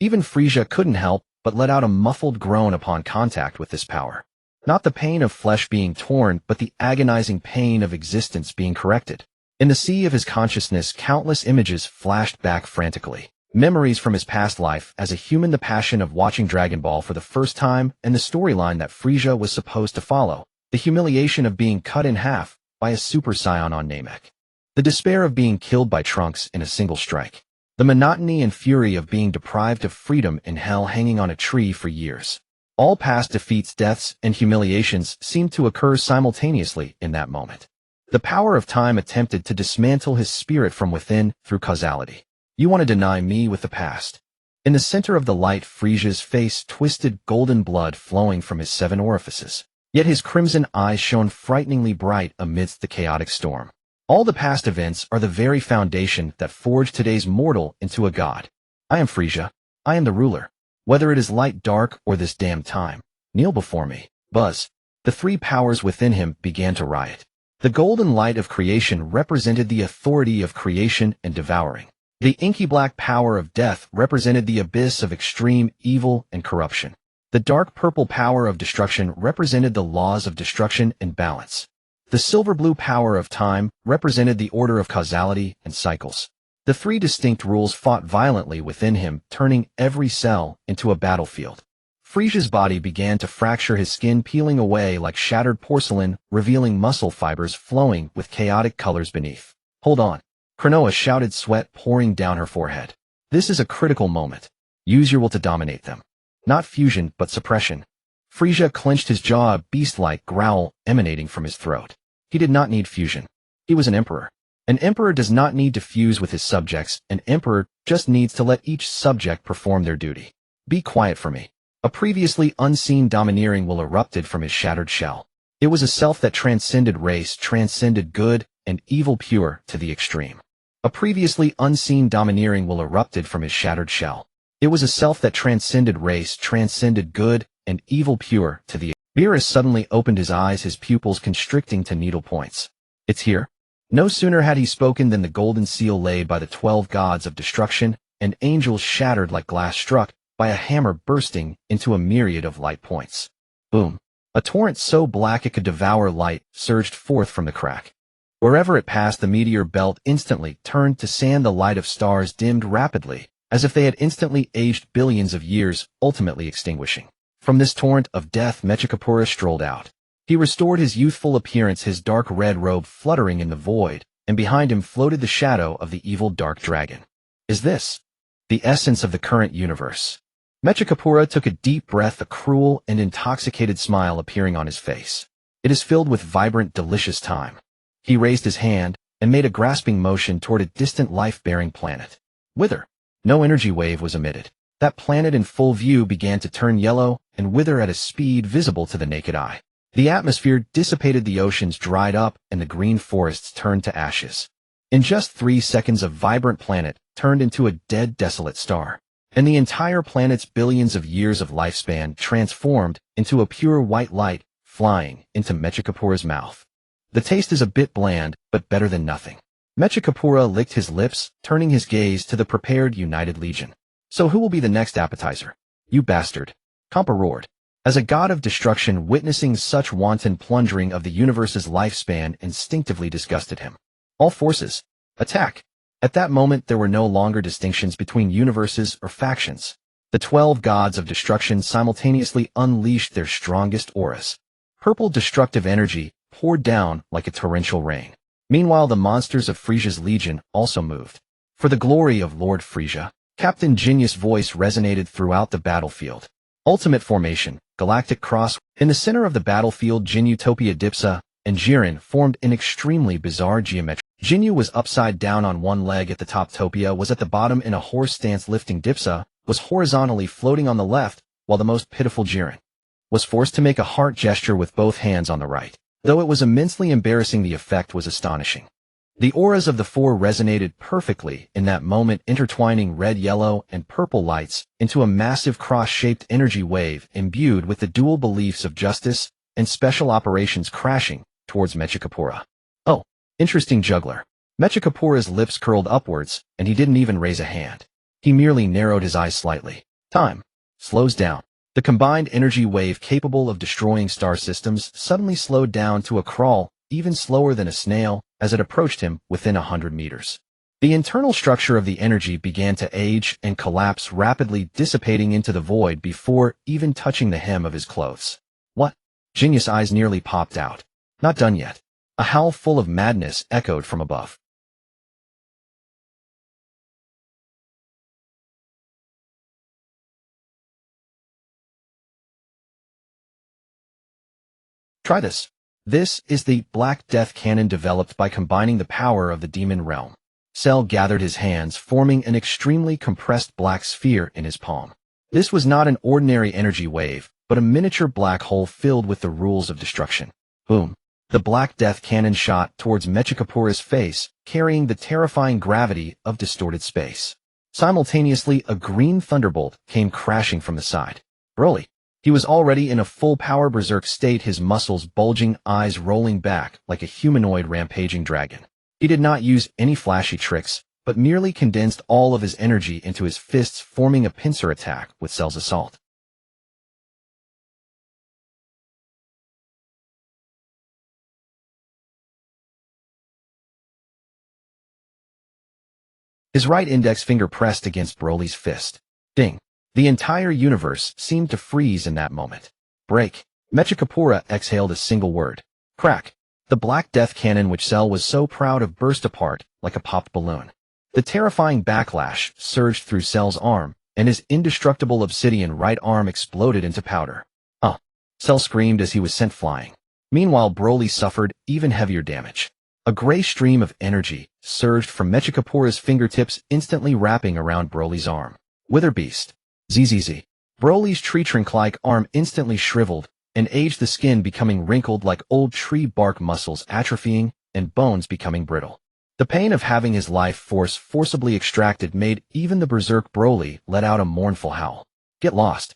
Even Frieza couldn't help but let out a muffled groan upon contact with this power. Not the pain of flesh being torn, but the agonizing pain of existence being corrected. In the sea of his consciousness, countless images flashed back frantically. Memories from his past life as a human, the passion of watching Dragon Ball for the first time, and the storyline that Frieza was supposed to follow. The humiliation of being cut in half by a Super Saiyan on Namek. The despair of being killed by Trunks in a single strike. The monotony and fury of being deprived of freedom in hell, hanging on a tree for years. All past defeats, deaths, and humiliations seemed to occur simultaneously in that moment. The power of time attempted to dismantle his spirit from within through causality. You want to deny me with the past. In the center of the light, Frieza's face twisted, golden blood flowing from his 7 orifices. Yet his crimson eyes shone frighteningly bright amidst the chaotic storm. All the past events are the very foundation that forged today's mortal into a god. I am Frieza. I am the ruler. Whether it is light, dark, or this damned time, kneel before me. Buzz. The three powers within him began to riot. The golden light of creation represented the authority of creation and devouring. The inky black power of death represented the abyss of extreme evil and corruption. The dark purple power of destruction represented the laws of destruction and balance. The silver blue power of time represented the order of causality and cycles. The three distinct rules fought violently within him, turning every cell into a battlefield. Frieza's body began to fracture, his skin peeling away like shattered porcelain, revealing muscle fibers flowing with chaotic colors beneath. Hold on. Krinoa shouted, sweat pouring down her forehead. This is a critical moment. Use your will to dominate them. Not fusion, but suppression. Frieza clenched his jaw, a beast-like growl emanating from his throat. He did not need fusion. He was an emperor. An emperor does not need to fuse with his subjects. An emperor just needs to let each subject perform their duty. Be quiet for me. A previously unseen domineering will erupted from his shattered shell. It was a self that transcended race, transcended good and evil pure to the extreme. A previously unseen domineering will erupted from his shattered shell. It was a self that transcended race, transcended good and evil pure to the Beerus suddenly opened his eyes, his pupils constricting to needle points. It's here. No sooner had he spoken than the golden seal laid by the 12 gods of destruction and angels shattered like glass struck by a hammer bursting into a myriad of light points. Boom. A torrent so black it could devour light surged forth from the crack. Wherever it passed, the meteor belt instantly turned to sand. The light of stars dimmed rapidly, as if they had instantly aged billions of years, ultimately extinguishing. From this torrent of death, Mechikapura strolled out. He restored his youthful appearance, his dark red robe fluttering in the void, and behind him floated the shadow of the evil dark dragon. Is this the essence of the current universe? Mechikapura took a deep breath, a cruel and intoxicated smile appearing on his face. It is filled with vibrant, delicious time. He raised his hand and made a grasping motion toward a distant life-bearing planet. Whither? No energy wave was emitted. That planet in full view began to turn yellow and wither at a speed visible to the naked eye. The atmosphere dissipated, the oceans dried up, and the green forests turned to ashes. In just 3 seconds, a vibrant planet turned into a dead, desolate star. And the entire planet's billions of years of lifespan transformed into a pure white light flying into Mechikapura's mouth. The taste is a bit bland, but better than nothing. Mechikapura licked his lips, turning his gaze to the prepared United Legion. So who will be the next appetizer? You bastard. Kampa roared. As a god of destruction, witnessing such wanton plundering of the universe's lifespan instinctively disgusted him. All forces, attack! At that moment there were no longer distinctions between universes or factions. The 12 gods of destruction simultaneously unleashed their strongest auras. Purple destructive energy poured down like a torrential rain. Meanwhile, the monsters of Frieza's legion also moved. For the glory of Lord Frieza, Captain Ginya's voice resonated throughout the battlefield. Ultimate formation, galactic cross. In the center of the battlefield, Jinutopia Dipsa and Jiren formed an extremely bizarre geometry. Jinyu was upside down on one leg at the top, Topia was at the bottom in a horse stance, lifting. Dipsa was horizontally floating on the left, while the most pitiful Jiren was forced to make a heart gesture with both hands on the right. Though it was immensely embarrassing, the effect was astonishing. The auras of the four resonated perfectly in that moment, intertwining red, yellow, and purple lights into a massive cross-shaped energy wave imbued with the dual beliefs of justice and special operations, crashing towards Mechikapura. Oh, interesting juggler. Mechikapura's lips curled upwards, and he didn't even raise a hand. He merely narrowed his eyes slightly. Time slows down. The combined energy wave capable of destroying star systems suddenly slowed down to a crawl, even slower than a snail, as it approached him within 100 meters. The internal structure of the energy began to age and collapse, rapidly dissipating into the void before even touching the hem of his clothes. What? Jinya's eyes nearly popped out. Not done yet. A howl full of madness echoed from above. Try this. This is the Black Death cannon developed by combining the power of the demon realm. Cell gathered his hands, forming an extremely compressed black sphere in his palm. This was not an ordinary energy wave, but a miniature black hole filled with the rules of destruction. Boom. The Black Death cannon shot towards Mechikapura's face, carrying the terrifying gravity of distorted space. Simultaneously, a green thunderbolt came crashing from the side. Broly. He was already in a full-power berserk state, his muscles bulging, eyes rolling back like a humanoid rampaging dragon. He did not use any flashy tricks, but merely condensed all of his energy into his fists, forming a pincer attack with Cell's assault. His right index finger pressed against Broly's fist. Ding. The entire universe seemed to freeze in that moment. Break. Mechikapura exhaled a single word. Crack. The Black Death cannon which Cell was so proud of burst apart like a popped balloon. The terrifying backlash surged through Cell's arm, and his indestructible obsidian right arm exploded into powder. Cell screamed as he was sent flying. Meanwhile, Broly suffered even heavier damage. A gray stream of energy surged from Mechikapura's fingertips, instantly wrapping around Broly's arm. Wither Beast. ZZZ. Broly's tree trunk-like arm instantly shriveled and aged, the skin becoming wrinkled like old tree bark, muscles atrophying, and bones becoming brittle. The pain of having his life force forcibly extracted made even the berserk Broly let out a mournful howl. Get lost.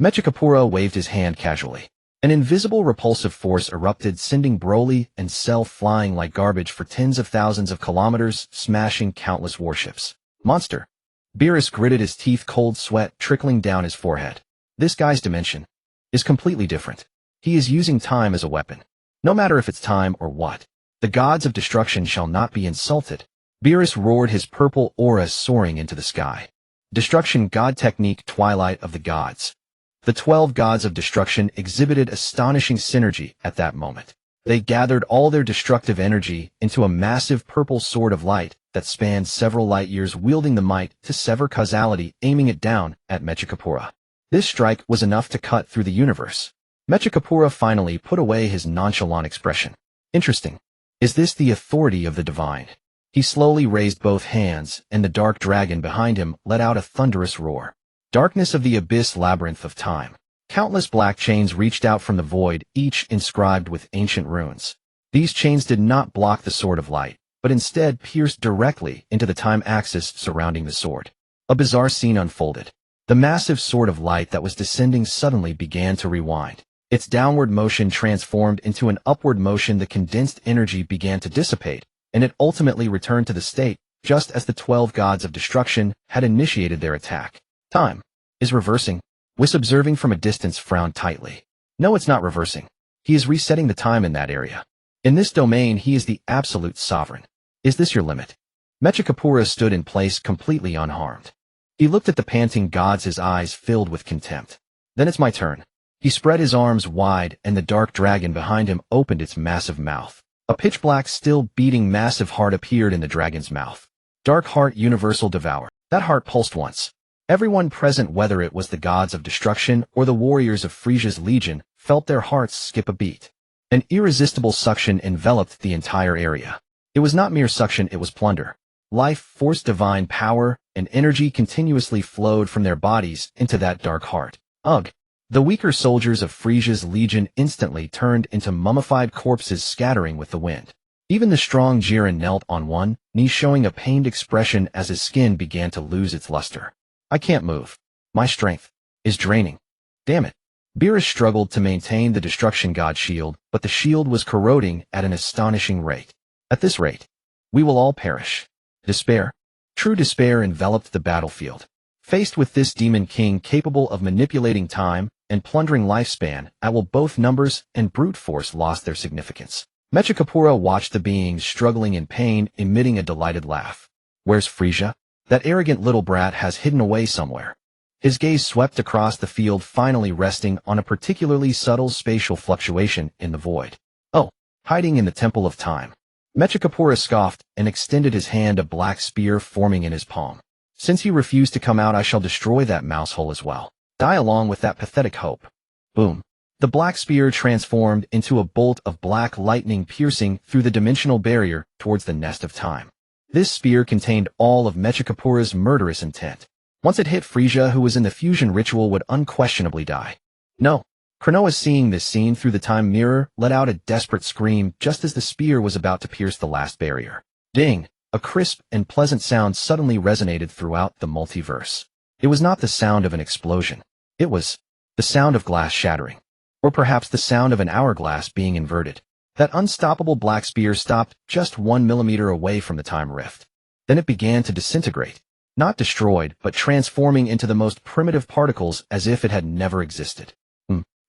Mechikapura waved his hand casually. An invisible repulsive force erupted, sending Broly and Cell flying like garbage for tens of thousands of kilometers, smashing countless warships. Monster. Beerus gritted his teeth, cold sweat trickling down his forehead. This guy's dimension is completely different. He is using time as a weapon. No matter if it's time or what, the gods of destruction shall not be insulted. Beerus roared, his purple aura soaring into the sky. Destruction God technique, Twilight of the Gods. The 12 gods of destruction exhibited astonishing synergy at that moment. They gathered all their destructive energy into a massive purple sword of light that spanned several light years, wielding the might to sever causality, aiming it down at Mechikapura. This strike was enough to cut through the universe. Mechikapura finally put away his nonchalant expression. Interesting. Is this the authority of the divine? He slowly raised both hands, and the dark dragon behind him let out a thunderous roar. Darkness of the abyss, labyrinth of time. Countless black chains reached out from the void, each inscribed with ancient runes. These chains did not block the sword of light, but instead pierced directly into the time axis surrounding the sword. A bizarre scene unfolded. The massive sword of light that was descending suddenly began to rewind. Its downward motion transformed into an upward motion. The condensed energy began to dissipate, and it ultimately returned to the state just as the 12 gods of destruction had initiated their attack. Time is reversing. Whis, observing from a distance, frowned tightly. No, it's not reversing. He is resetting the time in that area. In this domain, he is the absolute sovereign. Is this your limit? Mechikapura stood in place, completely unharmed. He looked at the panting gods, his eyes filled with contempt. Then it's my turn. He spread his arms wide, and the dark dragon behind him opened its massive mouth. A pitch-black, still beating massive heart appeared in the dragon's mouth. Dark heart, universal devour. That heart pulsed once. Everyone present, whether it was the gods of destruction or the warriors of Frieza's legion, felt their hearts skip a beat. An irresistible suction enveloped the entire area. It was not mere suction, it was plunder. Life force, divine power, and energy continuously flowed from their bodies into that dark heart. Ugh! The weaker soldiers of Frieza's legion instantly turned into mummified corpses, scattering with the wind. Even the strong Jiren knelt on one knee, showing a pained expression as his skin began to lose its luster. I can't move. My strength is draining. Damn it. Beerus struggled to maintain the destruction god shield, but the shield was corroding at an astonishing rate. At this rate, we will all perish. Despair. True despair enveloped the battlefield. Faced with this demon king capable of manipulating time and plundering lifespan, at will both numbers and brute force lost their significance. Mechikapura watched the beings struggling in pain, emitting a delighted laugh. Where's Frieza? That arrogant little brat has hidden away somewhere. His gaze swept across the field, finally resting on a particularly subtle spatial fluctuation in the void. Oh, hiding in the temple of time. Mechikapura scoffed and extended his hand, a black spear forming in his palm. Since he refused to come out, I shall destroy that mouse hole as well. Die along with that pathetic hope. Boom. The black spear transformed into a bolt of black lightning, piercing through the dimensional barrier towards the nest of time. This spear contained all of Mechikapura's murderous intent. Once it hit Frieza, who was in the fusion ritual, would unquestionably die. No, Cronoa, seeing this scene through the time mirror, let out a desperate scream just as the spear was about to pierce the last barrier. Ding! A crisp and pleasant sound suddenly resonated throughout the multiverse. It was not the sound of an explosion. It was the sound of glass shattering. Or perhaps the sound of an hourglass being inverted. That unstoppable black spear stopped just 1 millimeter away from the time rift. Then it began to disintegrate. Not destroyed, but transforming into the most primitive particles as if it had never existed.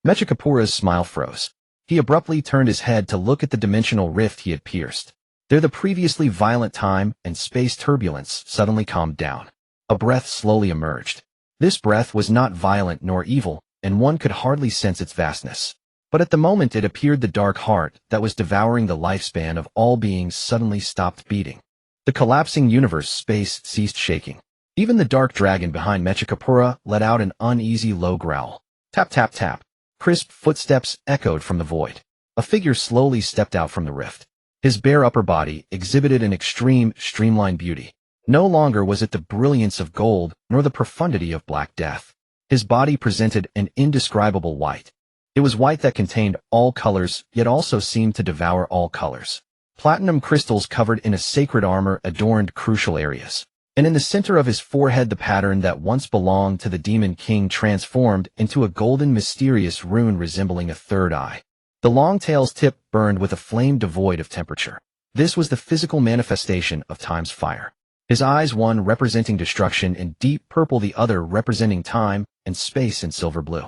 Mechikapura's smile froze. He abruptly turned his head to look at the dimensional rift he had pierced. There the previously violent time and space turbulence suddenly calmed down. A breath slowly emerged. This breath was not violent nor evil, and one could hardly sense its vastness. But at the moment it appeared the dark heart that was devouring the lifespan of all beings suddenly stopped beating. The collapsing universe space ceased shaking. Even the dark dragon behind Mechikapura let out an uneasy low growl. Tap tap tap. Crisp footsteps echoed from the void. A figure slowly stepped out from the rift. His bare upper body exhibited an extreme, streamlined beauty. No longer was it the brilliance of gold, nor the profundity of black death. His body presented an indescribable white. It was white that contained all colors, yet also seemed to devour all colors. Platinum crystals covered in a sacred armor adorned crucial areas. And in the center of his forehead the pattern that once belonged to the Demon King transformed into a golden mysterious rune resembling a third eye. The long tail's tip burned with a flame devoid of temperature. This was the physical manifestation of time's fire. His eyes, one representing destruction in deep purple, the other representing time and space in silver blue.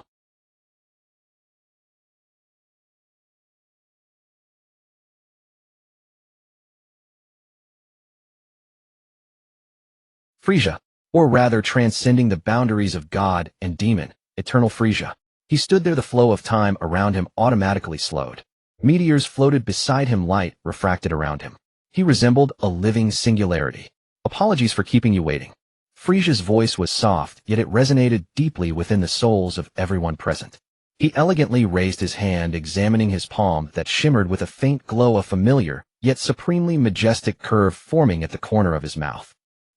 Frieza, or rather transcending the boundaries of God and demon, eternal Frieza. He stood there, the flow of time around him automatically slowed. Meteors floated beside him, light refracted around him. He resembled a living singularity. Apologies for keeping you waiting. Frieza's voice was soft, yet it resonated deeply within the souls of everyone present. He elegantly raised his hand, examining his palm that shimmered with a faint glow, a familiar, yet supremely majestic curve forming at the corner of his mouth.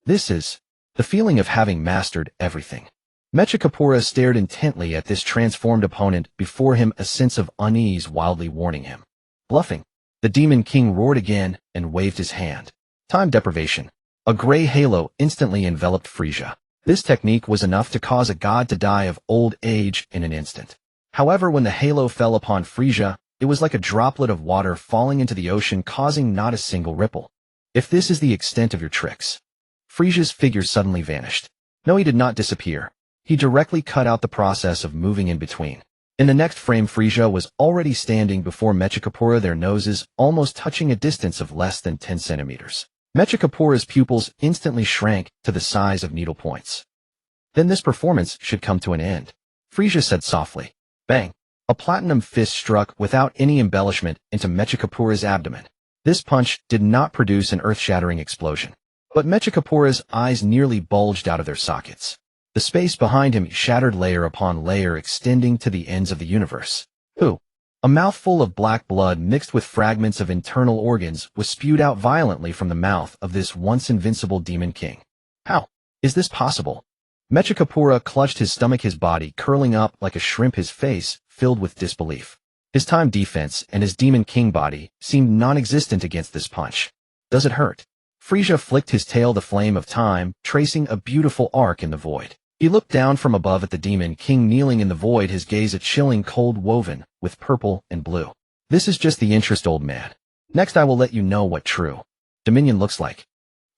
This is the feeling of having mastered everything. Mechikapura stared intently at this transformed opponent before him, a sense of unease wildly warning him. Bluffing. The Demon King roared again and waved his hand. Time deprivation. A gray halo instantly enveloped Frieza. This technique was enough to cause a god to die of old age in an instant. However, when the halo fell upon Frieza, it was like a droplet of water falling into the ocean, causing not a single ripple. If this is the extent of your tricks. Frieza's figure suddenly vanished. No, he did not disappear. He directly cut out the process of moving in between. In the next frame, Frieza was already standing before Mechikapura, their noses almost touching a distance of less than 10 centimeters. Mechikapura's pupils instantly shrank to the size of needle points. Then this performance should come to an end. Frieza said softly. Bang! A platinum fist struck without any embellishment into Mechikapura's abdomen. This punch did not produce an earth-shattering explosion. But Mechikapura's eyes nearly bulged out of their sockets. The space behind him shattered layer upon layer, extending to the ends of the universe. A mouthful of black blood mixed with fragments of internal organs was spewed out violently from the mouth of this once invincible Demon King. How is this possible? Mechikapura clutched his stomach, his body curling up like a shrimp, his face filled with disbelief. His time defense and his Demon King body seemed non-existent against this punch. Does it hurt? Frieza flicked his tail, the flame of time, tracing a beautiful arc in the void. He looked down from above at the Demon King kneeling in the void, his gaze a chilling cold woven with purple and blue. This is just the interest, old man. Next I will let you know what true dominion looks like.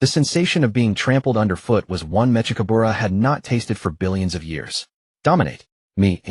The sensation of being trampled underfoot was one Mechikapura had not tasted for billions of years. Dominate me.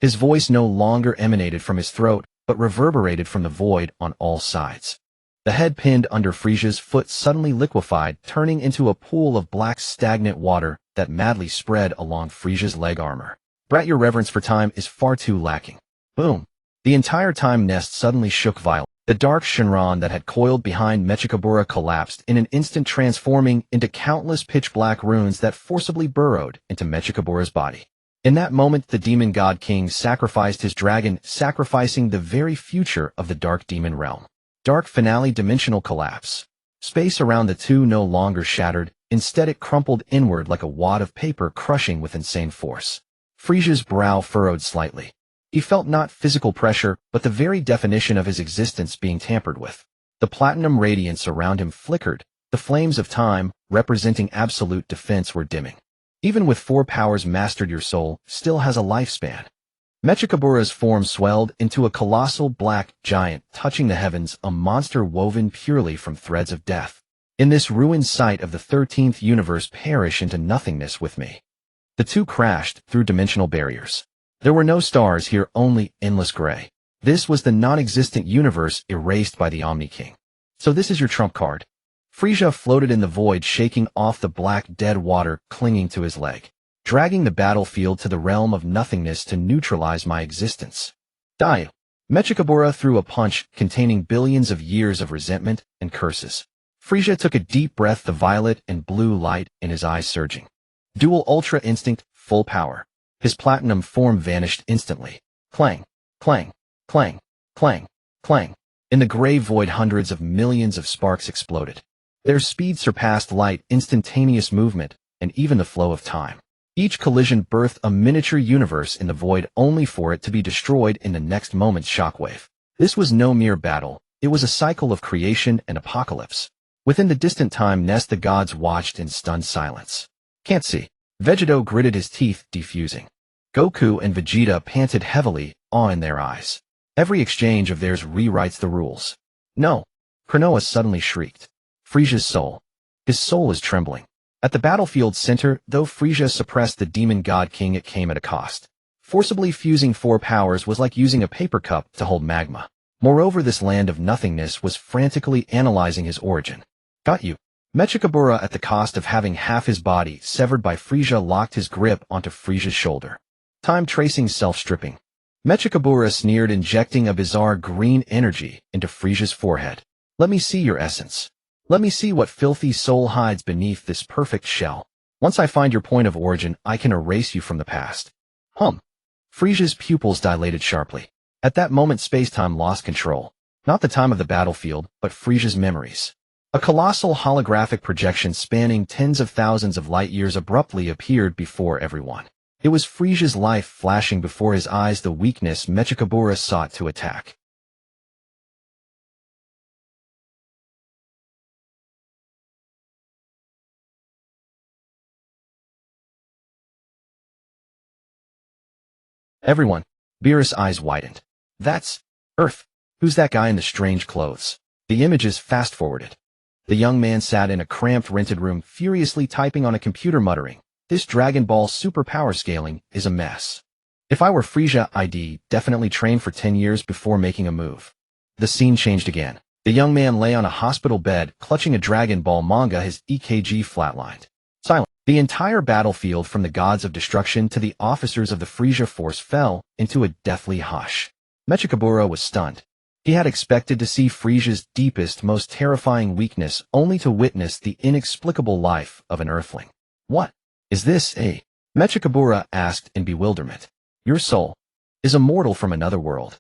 His voice no longer emanated from his throat, but reverberated from the void on all sides. The head pinned under Frieza's foot suddenly liquefied, turning into a pool of black stagnant water that madly spread along Frieza's leg armor. Brat, your reverence for time is far too lacking. Boom. The entire time nest suddenly shook violently. The dark Shinran that had coiled behind Mechikapura collapsed in an instant, transforming into countless pitch-black runes that forcibly burrowed into Mechikapura's body. In that moment, the Demon God King sacrificed his dragon, sacrificing the very future of the Dark Demon realm. Dark finale, dimensional collapse. Space around the two no longer shattered, instead it crumpled inward like a wad of paper, crushing with insane force. Frieza's brow furrowed slightly. He felt not physical pressure, but the very definition of his existence being tampered with. The platinum radiance around him flickered. The flames of time, representing absolute defense, were dimming. Even with 4 powers mastered, your soul still has a lifespan. Mechikabura's form swelled into a colossal black giant, touching the heavens, a monster woven purely from threads of death. In this ruined site of the 13th universe, perish into nothingness with me. The two crashed through dimensional barriers. There were no stars here, only endless gray. This was the non-existent universe erased by the Omni King. So this is your trump card. Frieza floated in the void, shaking off the black dead water clinging to his leg, dragging the battlefield to the realm of nothingness to neutralize my existence. Die! Mechikabura threw a punch containing billions of years of resentment and curses. Frieza took a deep breath, the violet and blue light in his eyes surging. Dual Ultra Instinct, full power. His platinum form vanished instantly. Clang, clang, clang, clang, clang. In the gray void, hundreds of millions of sparks exploded. Their speed surpassed light, instantaneous movement, and even the flow of time. Each collision birthed a miniature universe in the void, only for it to be destroyed in the next moment's shockwave. This was no mere battle. It was a cycle of creation and apocalypse. Within the distant time nest, the gods watched in stunned silence. Can't see. Vegeta gritted his teeth, defusing. Goku and Vegeta panted heavily, awe in their eyes. Every exchange of theirs rewrites the rules. No! Kranoa suddenly shrieked. Frieza's soul. His soul is trembling. At the battlefield's center, though Frieza suppressed the demon god king, it came at a cost. Forcibly fusing 4 powers was like using a paper cup to hold magma. Moreover, this land of nothingness was frantically analyzing his origin. Got you. Mechikabura, at the cost of having half his body severed by Frieza, locked his grip onto Frieza's shoulder. Time tracing, self-stripping. Mechikabura sneered, injecting a bizarre green energy into Frieza's forehead. Let me see your essence. Let me see what filthy soul hides beneath this perfect shell. Once I find your point of origin, I can erase you from the past. Frieza's pupils dilated sharply. At that moment, space-time lost control. Not the time of the battlefield, but Frieza's memories. A colossal holographic projection spanning tens of thousands of light-years abruptly appeared before everyone. It was Frieza's life flashing before his eyes, the weakness Mechikabura sought to attack. Everyone. Beerus' eyes widened. That's Earth. Who's that guy in the strange clothes? The images fast-forwarded. The young man sat in a cramped, rented room, furiously typing on a computer, muttering, "This Dragon Ball Super power scaling is a mess. If I were Frieza, I'd definitely train for 10 years before making a move." The scene changed again. The young man lay on a hospital bed, clutching a Dragon Ball manga, his EKG flatlined. Silent. The entire battlefield, from the gods of destruction to the officers of the Frieza force, fell into a deathly hush. Mechikabura was stunned. He had expected to see Frieza's deepest, most terrifying weakness, only to witness the inexplicable life of an Earthling. What is this, eh? Mechikabura asked in bewilderment. Your soul is a mortal from another world.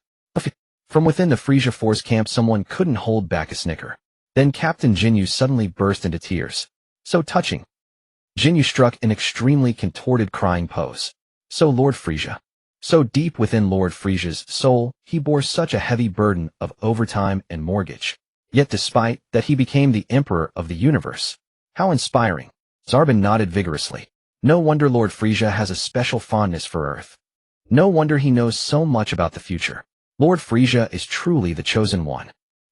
From within the Frieza force camp, someone couldn't hold back a snicker. Then Captain Ginyu suddenly burst into tears. So touching. Ginyu struck an extremely contorted crying pose. So Lord Frieza. So deep within Lord Frieza's soul, he bore such a heavy burden of overtime and mortgage. Yet despite that, he became the emperor of the universe. How inspiring. Zarbon nodded vigorously. No wonder Lord Frieza has a special fondness for Earth. No wonder he knows so much about the future. Lord Frieza is truly the chosen one.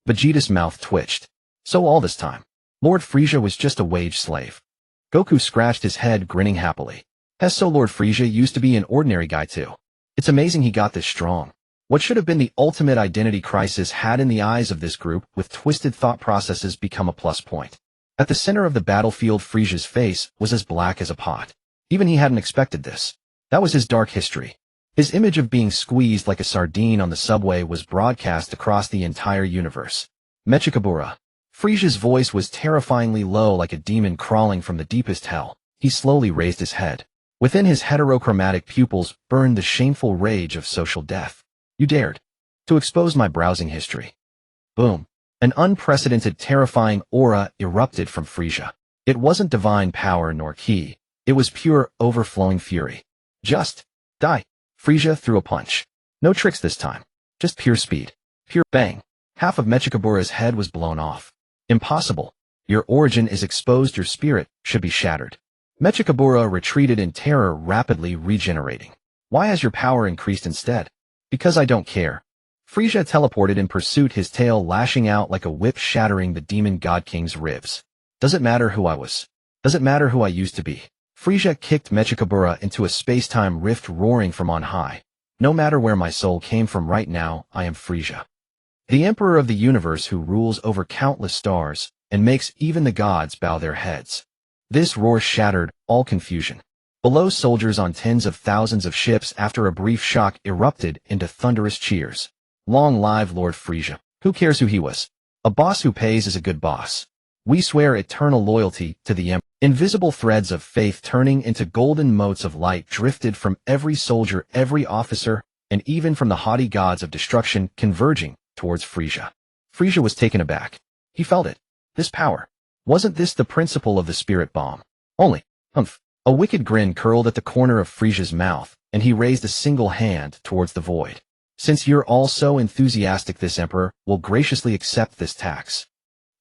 Vegeta's mouth twitched. So all this time, Lord Frieza was just a wage slave. Goku scratched his head, grinning happily. So Lord Frieza used to be an ordinary guy too. It's amazing he got this strong. What should have been the ultimate identity crisis had, in the eyes of this group with twisted thought processes, become a plus point. At the center of the battlefield, Frieza's face was as black as a pot. Even he hadn't expected this. That was his dark history. His image of being squeezed like a sardine on the subway was broadcast across the entire universe. Mechikabura. Frieza's voice was terrifyingly low, like a demon crawling from the deepest hell. He slowly raised his head. Within his heterochromatic pupils burned the shameful rage of social death. You dared to expose my browsing history. Boom. An unprecedented, terrifying aura erupted from Frieza. It wasn't divine power nor ki. It was pure, overflowing fury. Just die. Frieza threw a punch. No tricks this time. Just pure speed. Pure bang. Half of Mechikabura's head was blown off. Impossible. Your origin is exposed. Your spirit should be shattered. Mechikabura retreated in terror, rapidly regenerating. Why has your power increased instead? Because I don't care. Frieza teleported in pursuit, his tail lashing out like a whip, shattering the demon god king's ribs. Does it matter who I was? Does it matter who I used to be? Frieza kicked Mechikabura into a space-time rift, roaring from on high. No matter where my soul came from, right now, I am Frieza, the emperor of the universe who rules over countless stars and makes even the gods bow their heads. This roar shattered all confusion. Below, soldiers on tens of thousands of ships, after a brief shock, erupted into thunderous cheers. Long live Lord Frieza. Who cares who he was? A boss who pays is a good boss. We swear eternal loyalty to the Emperor. Invisible threads of faith turning into golden motes of light drifted from every soldier, every officer, and even from the haughty gods of destruction, converging towards Frieza. Frieza was taken aback. He felt it. This power. Wasn't this the principle of the spirit bomb? Only, humph. A wicked grin curled at the corner of Frieza's mouth, and he raised a single hand towards the void. Since you're all so enthusiastic, this emperor will graciously accept this tax.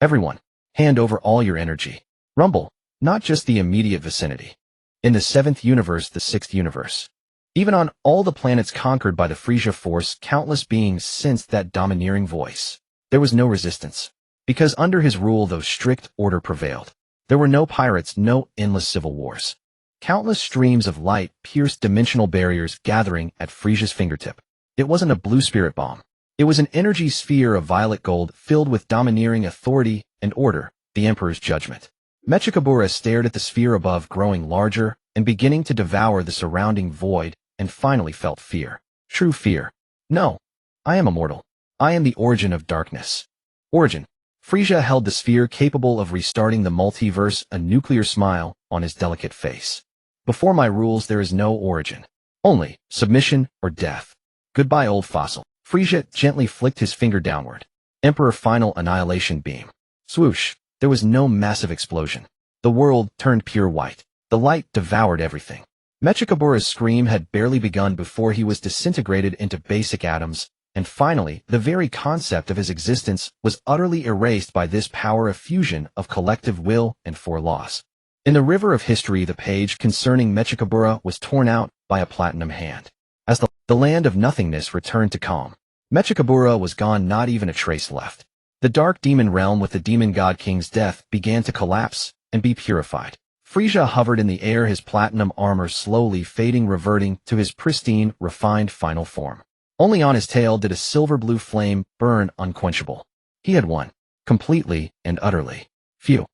Everyone, hand over all your energy. Rumble, not just the immediate vicinity. In the 7th universe, the 6th universe. Even on all the planets conquered by the Frieza force, countless beings sensed that domineering voice. There was no resistance. Because under his rule, though strict order prevailed. There were no pirates, no endless civil wars. Countless streams of light pierced dimensional barriers, gathering at Frieza's fingertip. It wasn't a blue spirit bomb. It was an energy sphere of violet gold filled with domineering authority and order, the Emperor's judgment. Mechikabura stared at the sphere above, growing larger and beginning to devour the surrounding void, and finally felt fear. True fear. No. I am immortal. I am the origin of darkness. Origin. Frieza held the sphere, capable of restarting the multiverse, a nuclear smile on his delicate face. Before my rules, there is no origin. Only submission or death. Goodbye, old fossil. Frieza gently flicked his finger downward. Emperor, final annihilation beam. Swoosh. There was no massive explosion. The world turned pure white. The light devoured everything. Mechikabura's scream had barely begun before he was disintegrated into basic atoms, and finally, the very concept of his existence was utterly erased by this power of fusion of collective will and for laws. In the river of history, the page concerning Mechikabura was torn out by a platinum hand. As the land of nothingness returned to calm, Mechikabura was gone, not even a trace left. The dark demon realm with the demon god king's death began to collapse and be purified. Frieza hovered in the air, his platinum armor slowly fading, reverting to his pristine, refined final form. Only on his tail did a silver-blue flame burn unquenchable. He had won, completely and utterly. Phew.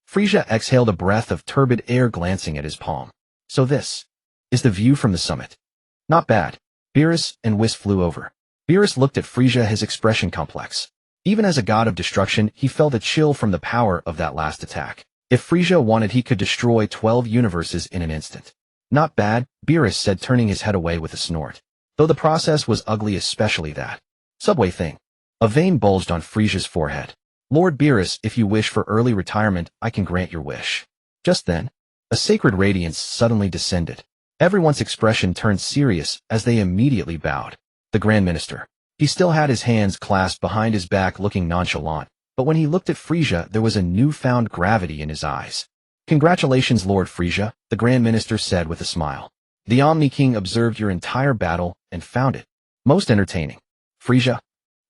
Frieza exhaled a breath of turbid air, glancing at his palm. So this is the view from the summit. Not bad. Beerus and Whis flew over. Beerus looked at Frieza, his expression complex. Even as a god of destruction, he felt a chill from the power of that last attack. If Frieza wanted, he could destroy 12 universes in an instant. Not bad, Beerus said, turning his head away with a snort. Though the process was ugly, especially that subway thing. A vein bulged on Frieza's forehead. Lord Beerus, if you wish for early retirement, I can grant your wish. Just then, a sacred radiance suddenly descended. Everyone's expression turned serious as they immediately bowed. The Grand Minister. He still had his hands clasped behind his back, looking nonchalant, but when he looked at Frieza, there was a newfound gravity in his eyes. Congratulations, Lord Frieza, the Grand Minister said with a smile. The Omni King observed your entire battle and found it most entertaining. Frieza?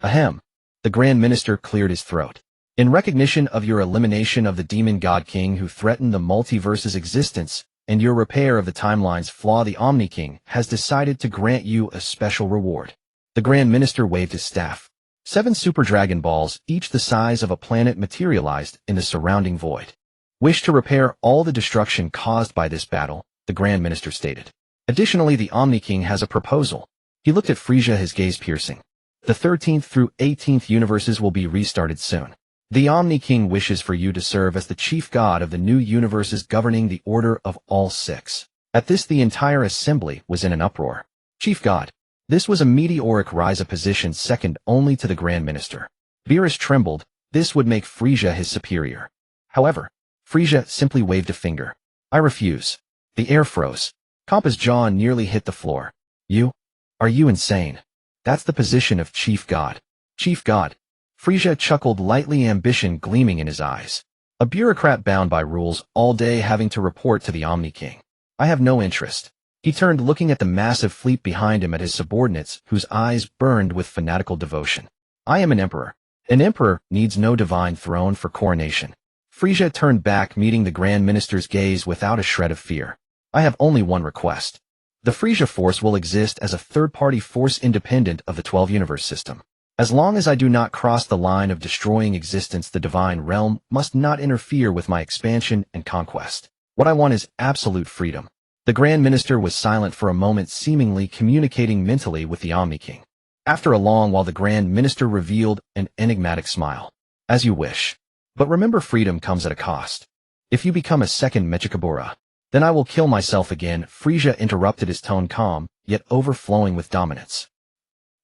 Ahem. The Grand Minister cleared his throat. In recognition of your elimination of the Demon God King who threatened the multiverse's existence, and your repair of the timeline's flaw, the Omni King has decided to grant you a special reward. The Grand Minister waved his staff. 7 Super Dragon Balls, each the size of a planet, materialized in the surrounding void. Wish to repair all the destruction caused by this battle, the Grand Minister stated. Additionally, the Omni King has a proposal. He looked at Frieza, his gaze piercing. The 13th through 18th universes will be restarted soon. The Omni King wishes for you to serve as the chief god of the new universes governing the order of all 6. At this, the entire assembly was in an uproar. Chief god. This was a meteoric rise, a position second only to the Grand Minister. Beerus trembled. This would make Frieza his superior. However, Frieza simply waved a finger. I refuse. The air froze. Kampa's jaw nearly hit the floor. You? Are you insane? That's the position of Chief God. Chief God. Frieza chuckled lightly, ambition gleaming in his eyes. A bureaucrat bound by rules, all day having to report to the Omni King. I have no interest. He turned, looking at the massive fleet behind him, at his subordinates, whose eyes burned with fanatical devotion. I am an emperor. An emperor needs no divine throne for coronation. Frieza turned back, meeting the Grand Minister's gaze without a shred of fear. I have only one request. The Frieza Force will exist as a third-party force independent of the 12-universe system. As long as I do not cross the line of destroying existence, the divine realm must not interfere with my expansion and conquest. What I want is absolute freedom. The Grand Minister was silent for a moment, seemingly communicating mentally with the Omni King. After a long while, the Grand Minister revealed an enigmatic smile. As you wish. But remember, freedom comes at a cost. If you become a second Mechikabura, then I will kill myself again. Frieza interrupted, his tone calm, yet overflowing with dominance.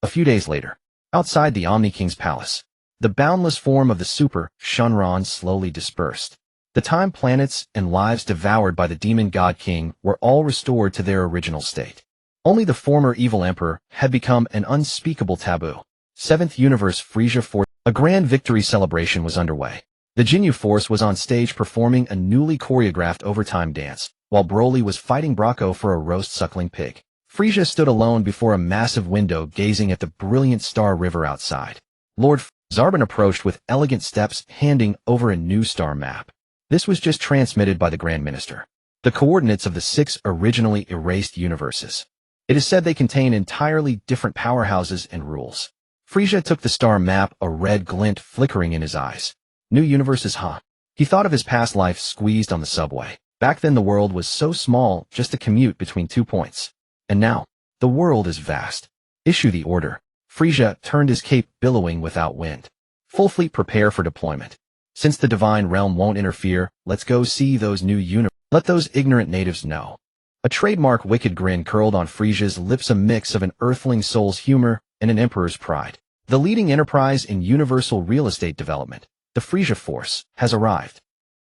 A few days later, outside the Omni King's palace, the boundless form of the Super Saiyan slowly dispersed. The time planets and lives devoured by the demon god king were all restored to their original state. Only the former evil emperor had become an unspeakable taboo. 7th Universe Frieza Force. A grand victory celebration was underway. The Ginyu Force was on stage performing a newly choreographed overtime dance, while Broly was fighting Bracco for a roast suckling pig. Frieza stood alone before a massive window, gazing at the brilliant star river outside. Lord Zarbon approached with elegant steps, handing over a new star map. This was just transmitted by the Grand Minister. The coordinates of the 6 originally erased universes. It is said they contain entirely different powerhouses and rules. Frieza took the star map, a red glint flickering in his eyes. New universes, huh? He thought of his past life squeezed on the subway. Back then the world was so small, just a commute between 2 points. And now, the world is vast. Issue the order. Frieza turned his cape, billowing without wind. Full fleet, prepare for deployment. Since the divine realm won't interfere, let's go see those new universes. Let those ignorant natives know. A trademark wicked grin curled on Frieza's lips, a mix of an earthling soul's humor and an emperor's pride. The leading enterprise in universal real estate development, the Frieza Force, has arrived.